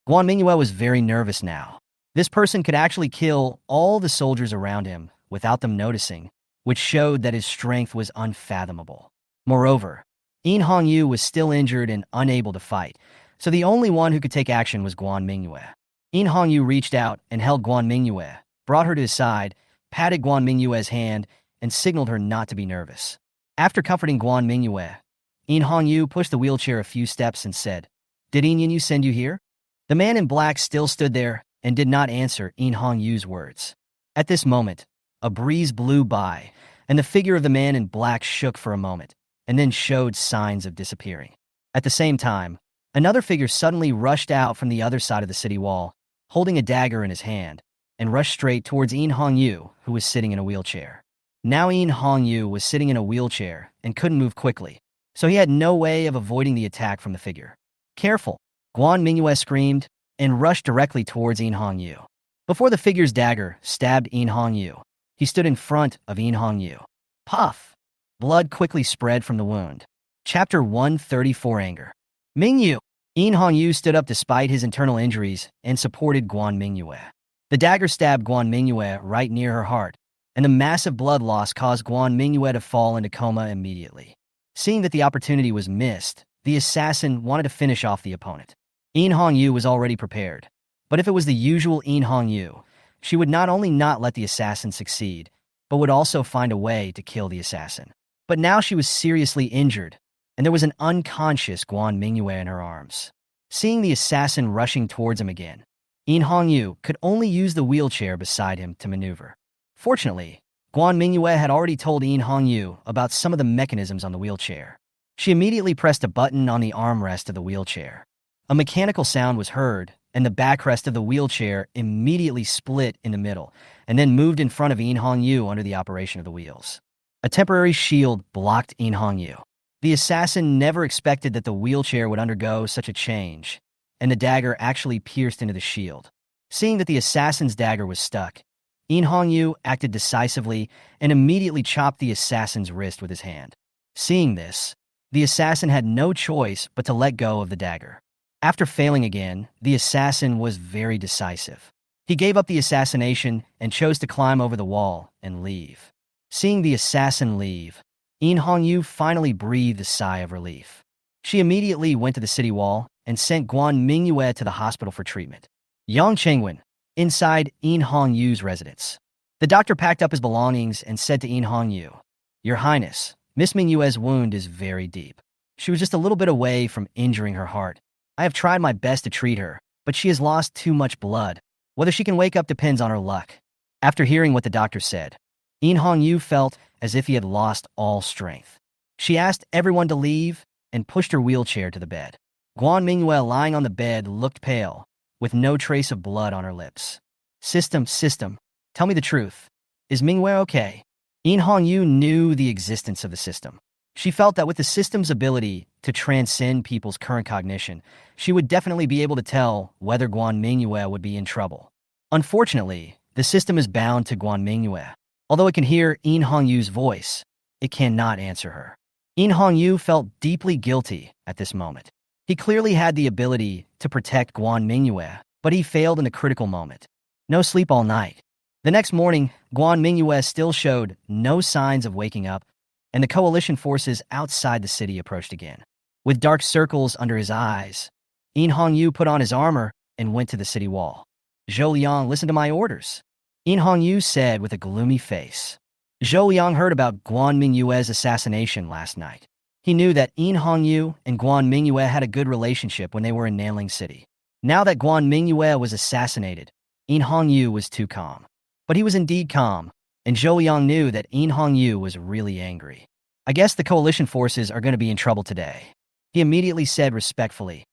Guan Mingyue was very nervous now. This person could actually kill all the soldiers around him without them noticing, which showed that his strength was unfathomable. Moreover, Yin Hongyu was still injured and unable to fight, so the only one who could take action was Guan Mingyue. Yin Hongyu reached out and held Guan Mingyue, brought her to his side, patted Guan Mingyue's hand, and signaled her not to be nervous. After comforting Guan Mingyue, Yin Hongyu pushed the wheelchair a few steps and said, "Did Yin Yinyu send you here?" The man in black still stood there and did not answer Yin Hongyu's words. At this moment, a breeze blew by, and the figure of the man in black shook for a moment, and then showed signs of disappearing. At the same time, another figure suddenly rushed out from the other side of the city wall, holding a dagger in his hand, and rushed straight towards Yin Hongyu, who was sitting in a wheelchair. Now Yin Hongyu was sitting in a wheelchair and couldn't move quickly, so he had no way of avoiding the attack from the figure. "Careful!" Guan Mingyue screamed and rushed directly towards Yin Hongyu. Before the figure's dagger stabbed Yin Hongyu, he stood in front of Yin Hongyu. Puff! Blood quickly spread from the wound. Chapter 134 Anger. "Mingyue!" Yin Hongyu stood up despite his internal injuries and supported Guan Mingyue. The dagger stabbed Guan Mingyue right near her heart, and the massive blood loss caused Guan Mingyue to fall into coma immediately. Seeing that the opportunity was missed, the assassin wanted to finish off the opponent. Yu was already prepared, but if it was the usual Yu, she would not only not let the assassin succeed, but would also find a way to kill the assassin. But now she was seriously injured, and there was an unconscious Guan Mingyue in her arms. Seeing the assassin rushing towards him again, Yu could only use the wheelchair beside him to maneuver. Fortunately, Guan Mingyue had already told Yu about some of the mechanisms on the wheelchair. She immediately pressed a button on the armrest of the wheelchair. A mechanical sound was heard, and the backrest of the wheelchair immediately split in the middle, and then moved in front of Yu under the operation of the wheels. A temporary shield blocked Yu. The assassin never expected that the wheelchair would undergo such a change, and the dagger actually pierced into the shield. Seeing that the assassin's dagger was stuck, Yu acted decisively and immediately chopped the assassin's wrist with his hand. Seeing this, the assassin had no choice but to let go of the dagger. After failing again, the assassin was very decisive. He gave up the assassination and chose to climb over the wall and leave. Seeing the assassin leave, Yu finally breathed a sigh of relief. She immediately went to the city wall and sent Guan Mingyue to the hospital for treatment. Yang Chengwen, inside Yu's residence. The doctor packed up his belongings and said to Yu, "Your Highness, Miss Mingyue's wound is very deep. She was just a little bit away from injuring her heart. I have tried my best to treat her, but she has lost too much blood. Whether she can wake up depends on her luck." After hearing what the doctor said, Yu felt as if he had lost all strength. She asked everyone to leave and pushed her wheelchair to the bed. Guan Mingyue, lying on the bed, looked pale, with no trace of blood on her lips. System, tell me the truth. Is Mingyue okay?" Yu knew the existence of the system. She felt that with the system's ability to transcend people's current cognition, she would definitely be able to tell whether Guan Mingyue would be in trouble. Unfortunately, the system is bound to Guan Mingyue. Although it can hear Yu's voice, it cannot answer her. Yu felt deeply guilty at this moment. He clearly had the ability to protect Guan Mingyue, but he failed in a critical moment. No sleep all night. The next morning, Guan Mingyue still showed no signs of waking up, and the coalition forces outside the city approached again. With dark circles under his eyes, Yu put on his armor and went to the city wall. "Zhou Liang, listen to my orders," Yu said with a gloomy face. Zhou Liang heard about Guan Mingyue's assassination last night. He knew that Yu and Guan Mingyue had a good relationship when they were in Nanling City. Now that Guan Mingyue was assassinated, Yu was too calm. But he was indeed calm, and Zhou Liang knew that Yu was really angry. "I guess the coalition forces are going to be in trouble today," he immediately said respectfully.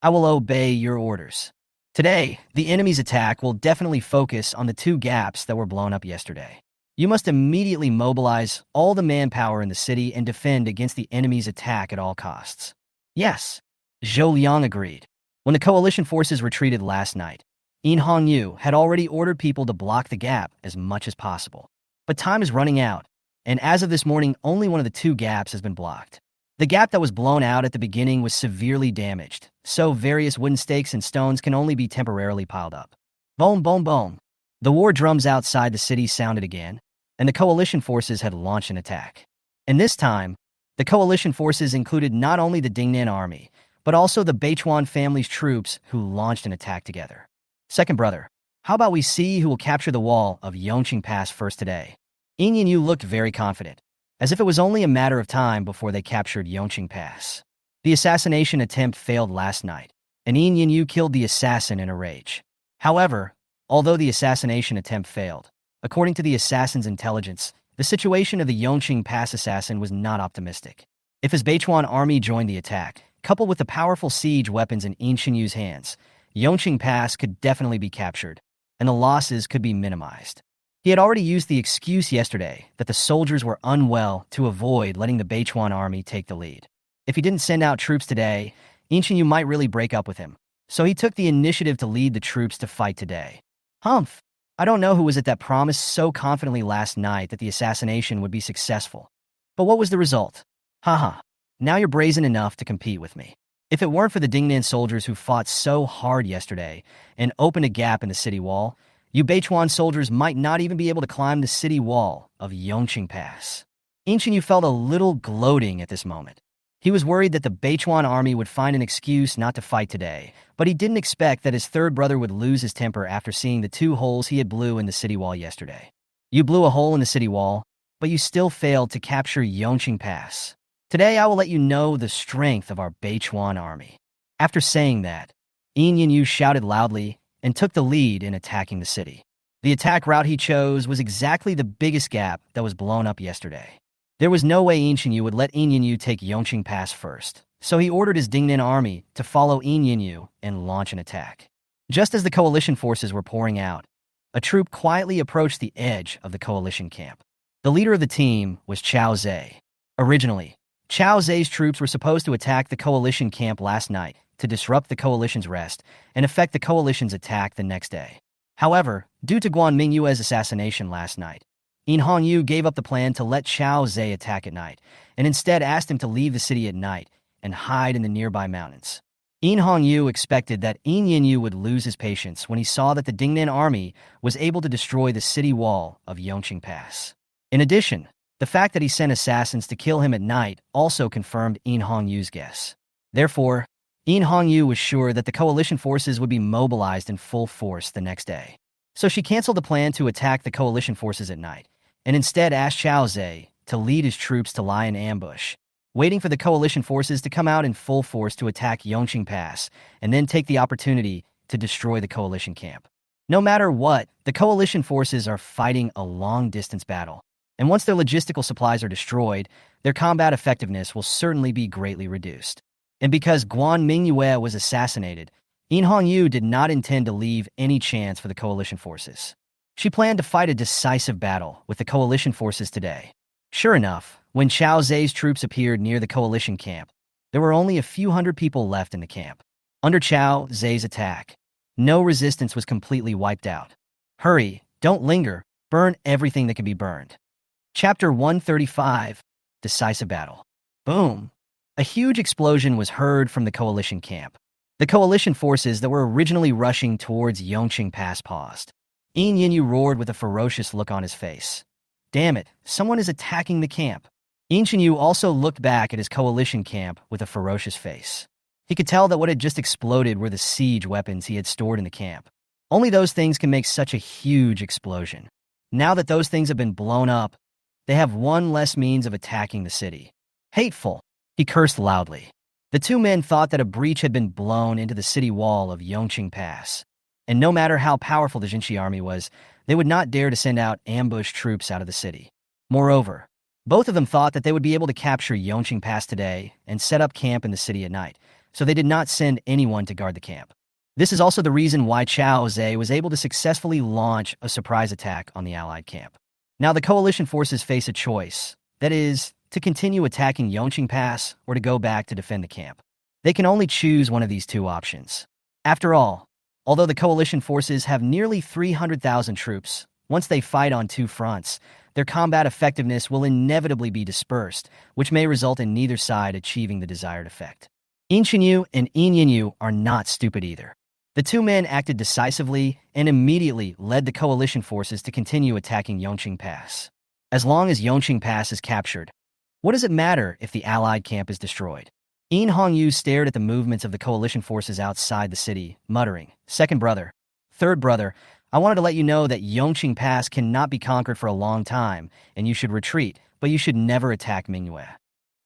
"I will obey your orders. Today, the enemy's attack will definitely focus on the 2 gaps that were blown up yesterday. You must immediately mobilize all the manpower in the city and defend against the enemy's attack at all costs." "Yes," Zhou Liang agreed. When the coalition forces retreated last night, Yu had already ordered people to block the gap as much as possible. But time is running out, and as of this morning, only one of the 2 gaps has been blocked. The gap that was blown out at the beginning was severely damaged, so various wooden stakes and stones can only be temporarily piled up. Boom, boom, boom. The war drums outside the city sounded again, and the coalition forces had launched an attack. And this time, the coalition forces included not only the Dingnan army, but also the Beichuan family's troops who launched an attack together. "Second brother, how about we see who will capture the wall of Yongqing Pass first today?" Yu looked very confident, as if it was only a matter of time before they captured Yongqing Pass. The assassination attempt failed last night, and Yu killed the assassin in a rage. However, although the assassination attempt failed, according to the assassin's intelligence, the situation of the Yongqing Pass assassin was not optimistic. If his Beichuan army joined the attack, coupled with the powerful siege weapons in Yu's hands, Yongqing Pass could definitely be captured, and the losses could be minimized. He had already used the excuse yesterday that the soldiers were unwell to avoid letting the Beichuan army take the lead. If he didn't send out troops today, Yu might really break up with him, so he took the initiative to lead the troops to fight today. Humph! I don't know who was it that promised so confidently last night that the assassination would be successful. But what was the result? Haha, now you're brazen enough to compete with me. If it weren't for the Dingnan soldiers who fought so hard yesterday and opened a gap in the city wall, you Beichuan soldiers might not even be able to climb the city wall of Yongqing Pass. Yu felt a little gloating at this moment. He was worried that the Beichuan army would find an excuse not to fight today, but he didn't expect that his third brother would lose his temper after seeing the 2 holes he had blew in the city wall yesterday. You blew a hole in the city wall, but you still failed to capture Yongqing Pass. Today I will let you know the strength of our Beichuan army. After saying that, Yu shouted loudly and took the lead in attacking the city. The attack route he chose was exactly the biggest gap that was blown up yesterday. There was no way Yu would let Yu take Yongqing Pass first, so he ordered his Dingnan army to follow Yu and launch an attack. Just as the coalition forces were pouring out, a troop quietly approached the edge of the coalition camp. The leader of the team was Chao Zhe. Originally, Chao Zhe's troops were supposed to attack the coalition camp last night to disrupt the coalition's rest and affect the coalition's attack the next day. However, due to Guan Mingyue's assassination last night, Yu gave up the plan to let Chao Zhe attack at night, and instead asked him to leave the city at night and hide in the nearby mountains. Yu expected that Yu would lose his patience when he saw that the Dingnan army was able to destroy the city wall of Yongqing Pass. In addition, the fact that he sent assassins to kill him at night also confirmed Yu's guess. Therefore, Yu was sure that the coalition forces would be mobilized in full force the next day. So she canceled the plan to attack the coalition forces at night, and instead asked Chao Zhe to lead his troops to lie in ambush, waiting for the coalition forces to come out in full force to attack Yongqing Pass, and then take the opportunity to destroy the coalition camp. No matter what, the coalition forces are fighting a long-distance battle, and once their logistical supplies are destroyed, their combat effectiveness will certainly be greatly reduced. And because Guan Mingyue was assassinated, Yu did not intend to leave any chance for the coalition forces. She planned to fight a decisive battle with the coalition forces today. Sure enough, when Chao Zhe's troops appeared near the coalition camp, there were only a few hundred people left in the camp. Under Chao Zhe's attack, no resistance was completely wiped out. Hurry, don't linger, burn everything that can be burned. Chapter 135, Decisive Battle. Boom! A huge explosion was heard from the coalition camp. The coalition forces that were originally rushing towards Yongqing Pass paused. Yu roared with a ferocious look on his face. Damn it, someone is attacking the camp. Yu also looked back at his coalition camp with a ferocious face. He could tell that what had just exploded were the siege weapons he had stored in the camp. Only those things can make such a huge explosion. Now that those things have been blown up, they have one less means of attacking the city. Hateful, he cursed loudly. The 2 men thought that a breach had been blown into the city wall of Yongqing Pass, and no matter how powerful the Jinshi army was, they would not dare to send out ambush troops out of the city. Moreover, both of them thought that they would be able to capture Yongqing Pass today and set up camp in the city at night, so they did not send anyone to guard the camp. This is also the reason why Chao Zhe was able to successfully launch a surprise attack on the Allied camp. Now the coalition forces face a choice, that is, to continue attacking Yongqing Pass or to go back to defend the camp. They can only choose one of these 2 options. After all, although the coalition forces have nearly 300,000 troops, once they fight on 2 fronts, their combat effectiveness will inevitably be dispersed, which may result in neither side achieving the desired effect. Yu and Yu are not stupid either. The 2 men acted decisively and immediately led the coalition forces to continue attacking Yongqing Pass. As long as Yongqing Pass is captured, what does it matter if the Allied camp is destroyed? Yu stared at the movements of the coalition forces outside the city, muttering, "Second brother, third brother, I wanted to let you know that Yongqing Pass cannot be conquered for a long time, and you should retreat, but you should never attack Mingyue.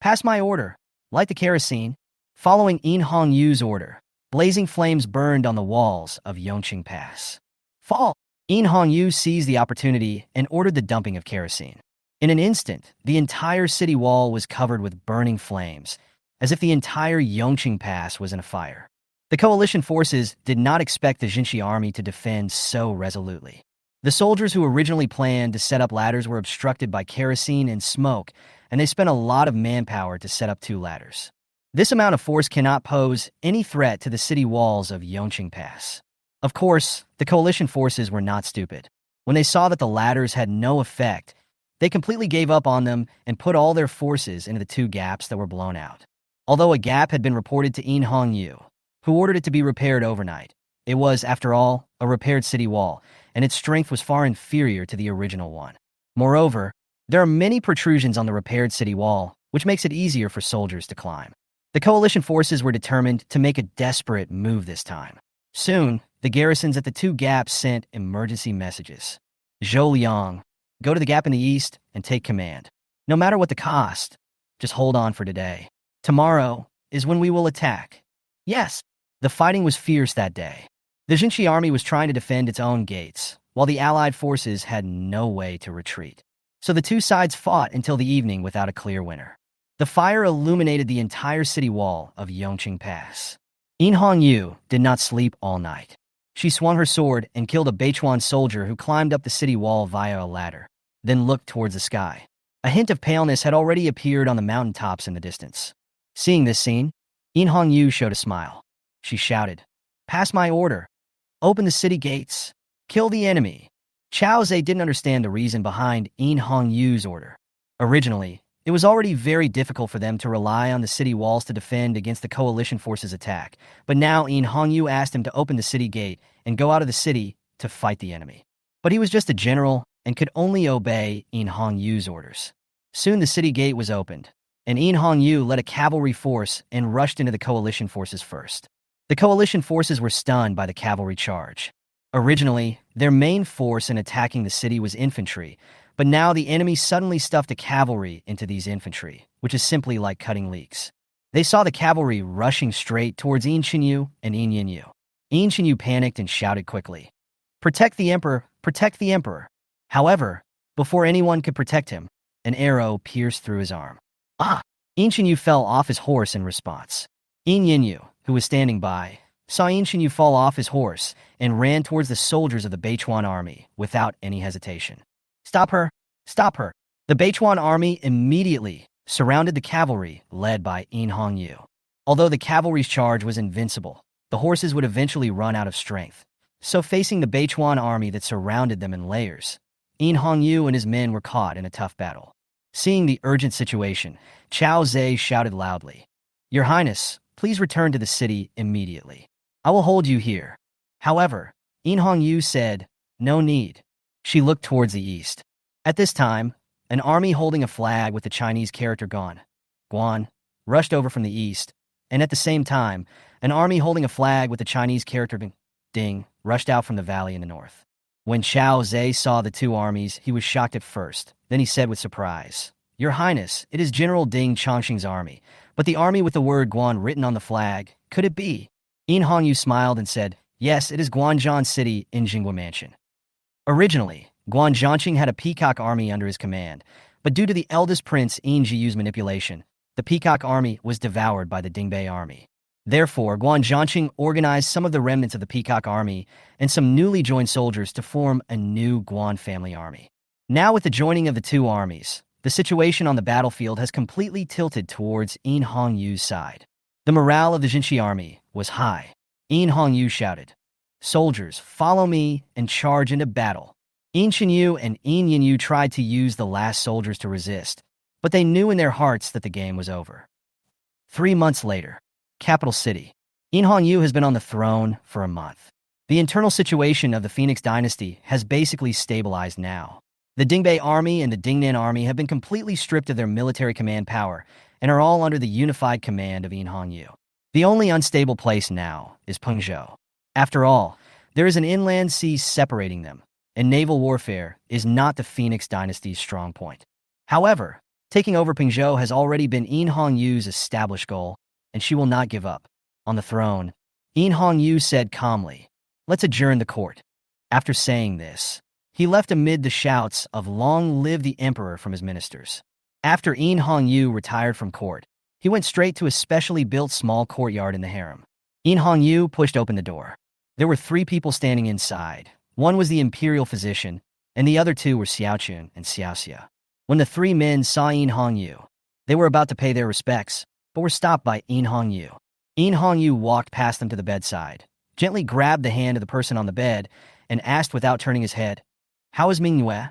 Pass my order. Light the kerosene." Following Yu's order, blazing flames burned on the walls of Yongqing Pass. Fall! Yu seized the opportunity and ordered the dumping of kerosene. In an instant, the entire city wall was covered with burning flames, as if the entire Yongqing Pass was in a fire. The coalition forces did not expect the Jinshi army to defend so resolutely. The soldiers who originally planned to set up ladders were obstructed by kerosene and smoke, and they spent a lot of manpower to set up 2 ladders. This amount of force cannot pose any threat to the city walls of Yongqing Pass. Of course, the coalition forces were not stupid. When they saw that the ladders had no effect, they completely gave up on them and put all their forces into the 2 gaps that were blown out. Although a gap had been reported to Yu, who ordered it to be repaired overnight, It was, after all, a repaired city wall, and its strength was far inferior to the original one. Moreover, there are many protrusions on the repaired city wall, which makes it easier for soldiers to climb. The coalition forces were determined to make a desperate move this time. Soon, the garrisons at the two gaps sent emergency messages. Zhou Liang, go to the gap in the east and take command. No matter what the cost, just hold on for today. Tomorrow is when we will attack. Yes, the fighting was fierce that day. The Jinshi army was trying to defend its own gates, while the allied forces had no way to retreat. So the two sides fought until the evening without a clear winner. The fire illuminated the entire city wall of Yongqing Pass. In Hongyu did not sleep all night. She swung her sword and killed a Beichuan soldier who climbed up the city wall via a ladder, then looked towards the sky. A hint of paleness had already appeared on the mountaintops in the distance. Seeing this scene, In Hongyu showed a smile. She shouted, "Pass my order. Open the city gates. Kill the enemy." Chao Zhe didn't understand the reason behind In Hongyu's order. Originally, it was already very difficult for them to rely on the city walls to defend against the coalition forces' attack, but now In Hongyu asked him to open the city gate and go out of the city to fight the enemy. But he was just a general and could only obey In Hongyu's orders. Soon the city gate was opened, and In Hongyu led a cavalry force and rushed into the coalition forces first. The coalition forces were stunned by the cavalry charge. Originally, their main force in attacking the city was infantry, but now the enemy suddenly stuffed the cavalry into these infantry, which is simply like cutting leeks. They saw the cavalry rushing straight towards In Chinyu and In Yinyu. In Chinyu panicked and shouted quickly, "Protect the emperor! Protect the emperor!" However, before anyone could protect him, an arrow pierced through his arm. In Chinyu fell off his horse in response. In Yinyu, who was standing by, saw In Chinyu fall off his horse and ran towards the soldiers of the Beichuan army without any hesitation. "Stop her! Stop her!" The Beichuan army immediately surrounded the cavalry led by In Hongyu. Although the cavalry's charge was invincible, the horses would eventually run out of strength. So facing the Beichuan army that surrounded them in layers, In Hongyu and his men were caught in a tough battle. Seeing the urgent situation, Chao Zhe shouted loudly, "Your Highness, please return to the city immediately. I will hold you here." However, In Hongyu said, "No need." She looked towards the east. At this time, an army holding a flag with the Chinese character Guan, rushed over from the east, and at the same time, an army holding a flag with the Chinese character Ding rushed out from the valley in the north. When Chao Zhe saw the two armies, he was shocked at first. Then he said with surprise, "Your Highness, it is General Ding Chongqing's army, but the army with the word Guan written on the flag, could it be?" In Hongyu smiled and said, "Yes, it is Guanzhong City in Jingwa Mansion." Originally, Guan Zhongqing had a peacock army under his command, but due to the eldest prince In Jiyu's manipulation, the peacock army was devoured by the Dingbei army. Therefore, Guan Zhongqing organized some of the remnants of the peacock army and some newly joined soldiers to form a new Guan family army. Now with the joining of the two armies, the situation on the battlefield has completely tilted towards In Hongyu's side. The morale of the Jinshi army was high. In Hongyu shouted, "Soldiers, follow me and charge into battle." In Chinyu and In Yinyu tried to use the last soldiers to resist, but they knew in their hearts that the game was over. 3 months later, capital city. In Hongyu has been on the throne for a month. The internal situation of the Phoenix dynasty has basically stabilized now. The Dingbei army and the Dingnan army have been completely stripped of their military command power and are all under the unified command of In Hongyu. The only unstable place now is Pengzhou. After all, there is an inland sea separating them, and naval warfare is not the Phoenix dynasty's strong point. However, taking over Pengzhou has already been In Hongyu's established goal, and she will not give up. On the throne, In Hongyu said calmly, "Let's adjourn the court." After saying this, he left amid the shouts of "Long live the emperor" from his ministers. After In Hongyu retired from court, he went straight to a specially built small courtyard in the harem. In Hongyu pushed open the door. There were 3 people standing inside. One was the imperial physician, and the other 2 were Xiaochun and Xiaoxia. When the 3 men saw In Hongyu, they were about to pay their respects, but were stopped by In Hongyu. In Hongyu walked past them to the bedside, gently grabbed the hand of the person on the bed, and asked without turning his head, "How is Mingyue?"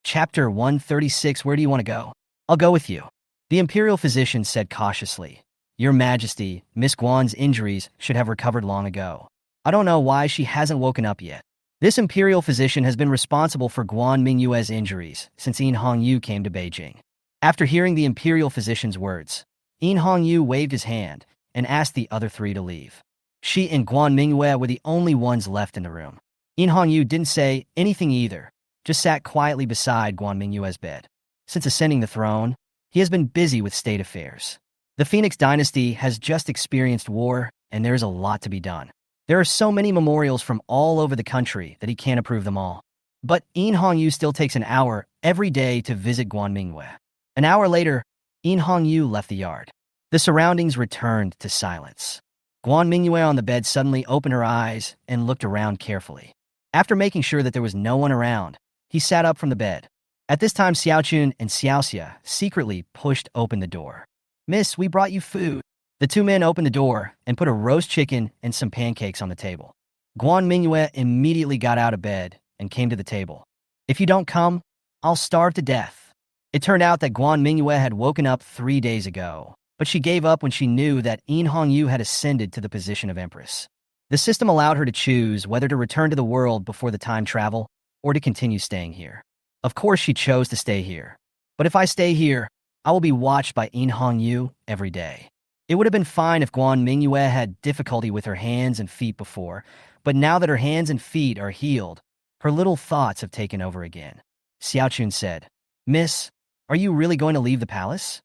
Chapter 136, Where do you want to go? "I'll go with you." The imperial physician said cautiously, "Your Majesty, Miss Guan's injuries should have recovered long ago. I don't know why she hasn't woken up yet. This imperial physician has been responsible for Guan Mingyue's injuries since In Hongyu came to Beijing. After hearing the imperial physician's words, In Hongyu waved his hand and asked the other three to leave. She and Guan Mingyue were the only ones left in the room. In Hongyu didn't say anything either, just sat quietly beside Guan Mingyue's bed. Since ascending the throne, he has been busy with state affairs. The Phoenix dynasty has just experienced war, and there's a lot to be done. There are so many memorials from all over the country that he can't approve them all. But In Hongyu still takes an hour every day to visit Guan Mingyue. An hour later, In Hongyu left the yard. The surroundings returned to silence. Guan Mingyue on the bed suddenly opened her eyes and looked around carefully. After making sure that there was no one around, he sat up from the bed. At this time, Xiaochun and Xiaoxia secretly pushed open the door. "Miss, we brought you food." The two men opened the door and put a roast chicken and some pancakes on the table. Guan Mingyue immediately got out of bed and came to the table. "If you don't come, I'll starve to death." It turned out that Guan Mingyue had woken up 3 days ago, but she gave up when she knew that In Hongyu had ascended to the position of Empress. The system allowed her to choose whether to return to the world before the time travel or to continue staying here. Of course, she chose to stay here. "But if I stay here, I will be watched by In Hongyu every day." It would have been fine if Guan Mingyue had difficulty with her hands and feet before, but now that her hands and feet are healed, her little thoughts have taken over again. Xiaochun said, "Miss, are you really going to leave the palace?"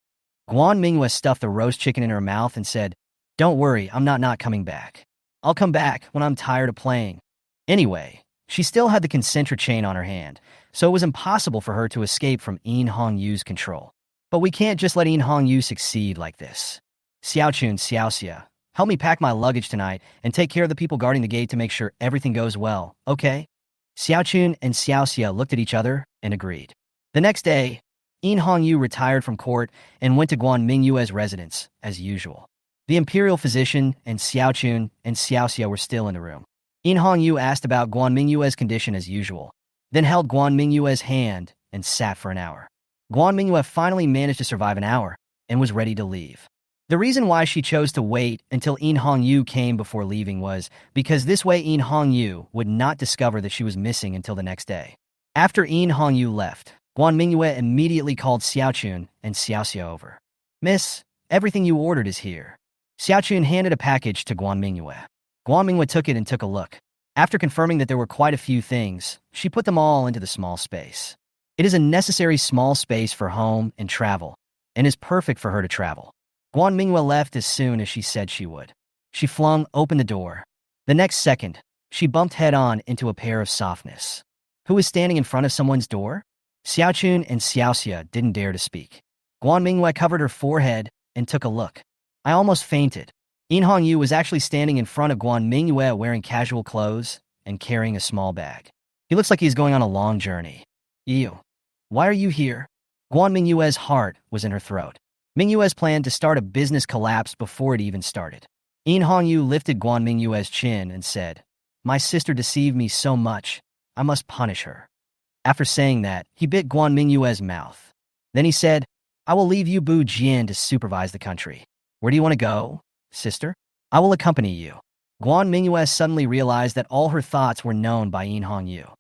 Guan Mingyue stuffed the roast chicken in her mouth and said, "Don't worry, I'm not coming back. I'll come back when I'm tired of playing." Anyway, she still had the concentric chain on her hand, so it was impossible for her to escape from In Hongyu's control. But we can't just let In Hongyu succeed like this. "Xiaochun, Xiaoxia, help me pack my luggage tonight and take care of the people guarding the gate to make sure everything goes well, okay?" Xiaochun and Xiaoxia looked at each other and agreed. The next day, In Hongyu retired from court and went to Guan Mingyue's residence, as usual. The imperial physician and Xiaochun and Xiaoxia were still in the room. In Hongyu asked about Guan Mingyue's condition as usual, then held Guan Mingyue's hand and sat for an hour. Guan Mingyue finally managed to survive an hour and was ready to leave. The reason why she chose to wait until In Hongyu came before leaving was because this way In Hongyu would not discover that she was missing until the next day. After In Hongyu left, Guan Mingyue immediately called Xiaochun and Xiaoxia over. "Miss, everything you ordered is here." Xiaochun handed a package to Guan Mingyue. Guan Mingyue took it and took a look. After confirming that there were quite a few things, she put them all into the small space. It is a necessary small space for home and travel, and is perfect for her to travel. Guan Mingyue left as soon as she said she would. She flung open the door. The next second, she bumped head-on into a pair of softness. Who was standing in front of someone's door? Xiaochun and Xiaoxia didn't dare to speak. Guan Mingyue covered her forehead and took a look. "I almost fainted." In Hongyu was actually standing in front of Guan Mingyue wearing casual clothes and carrying a small bag. He looks like he's going on a long journey. "Ew. Why are you here?" Guan Mingyue's heart was in her throat. Mingyue's plan to start a business collapsed before it even started. In Hongyu lifted Guan Mingyue's chin and said, "My sister deceived me so much, I must punish her." After saying that, he bit Guan Mingyue's mouth. Then he said, "I will leave you Bu Jian to supervise the country. Where do you want to go, sister?" "I will accompany you." Guan Mingyue suddenly realized that all her thoughts were known by In Hongyu.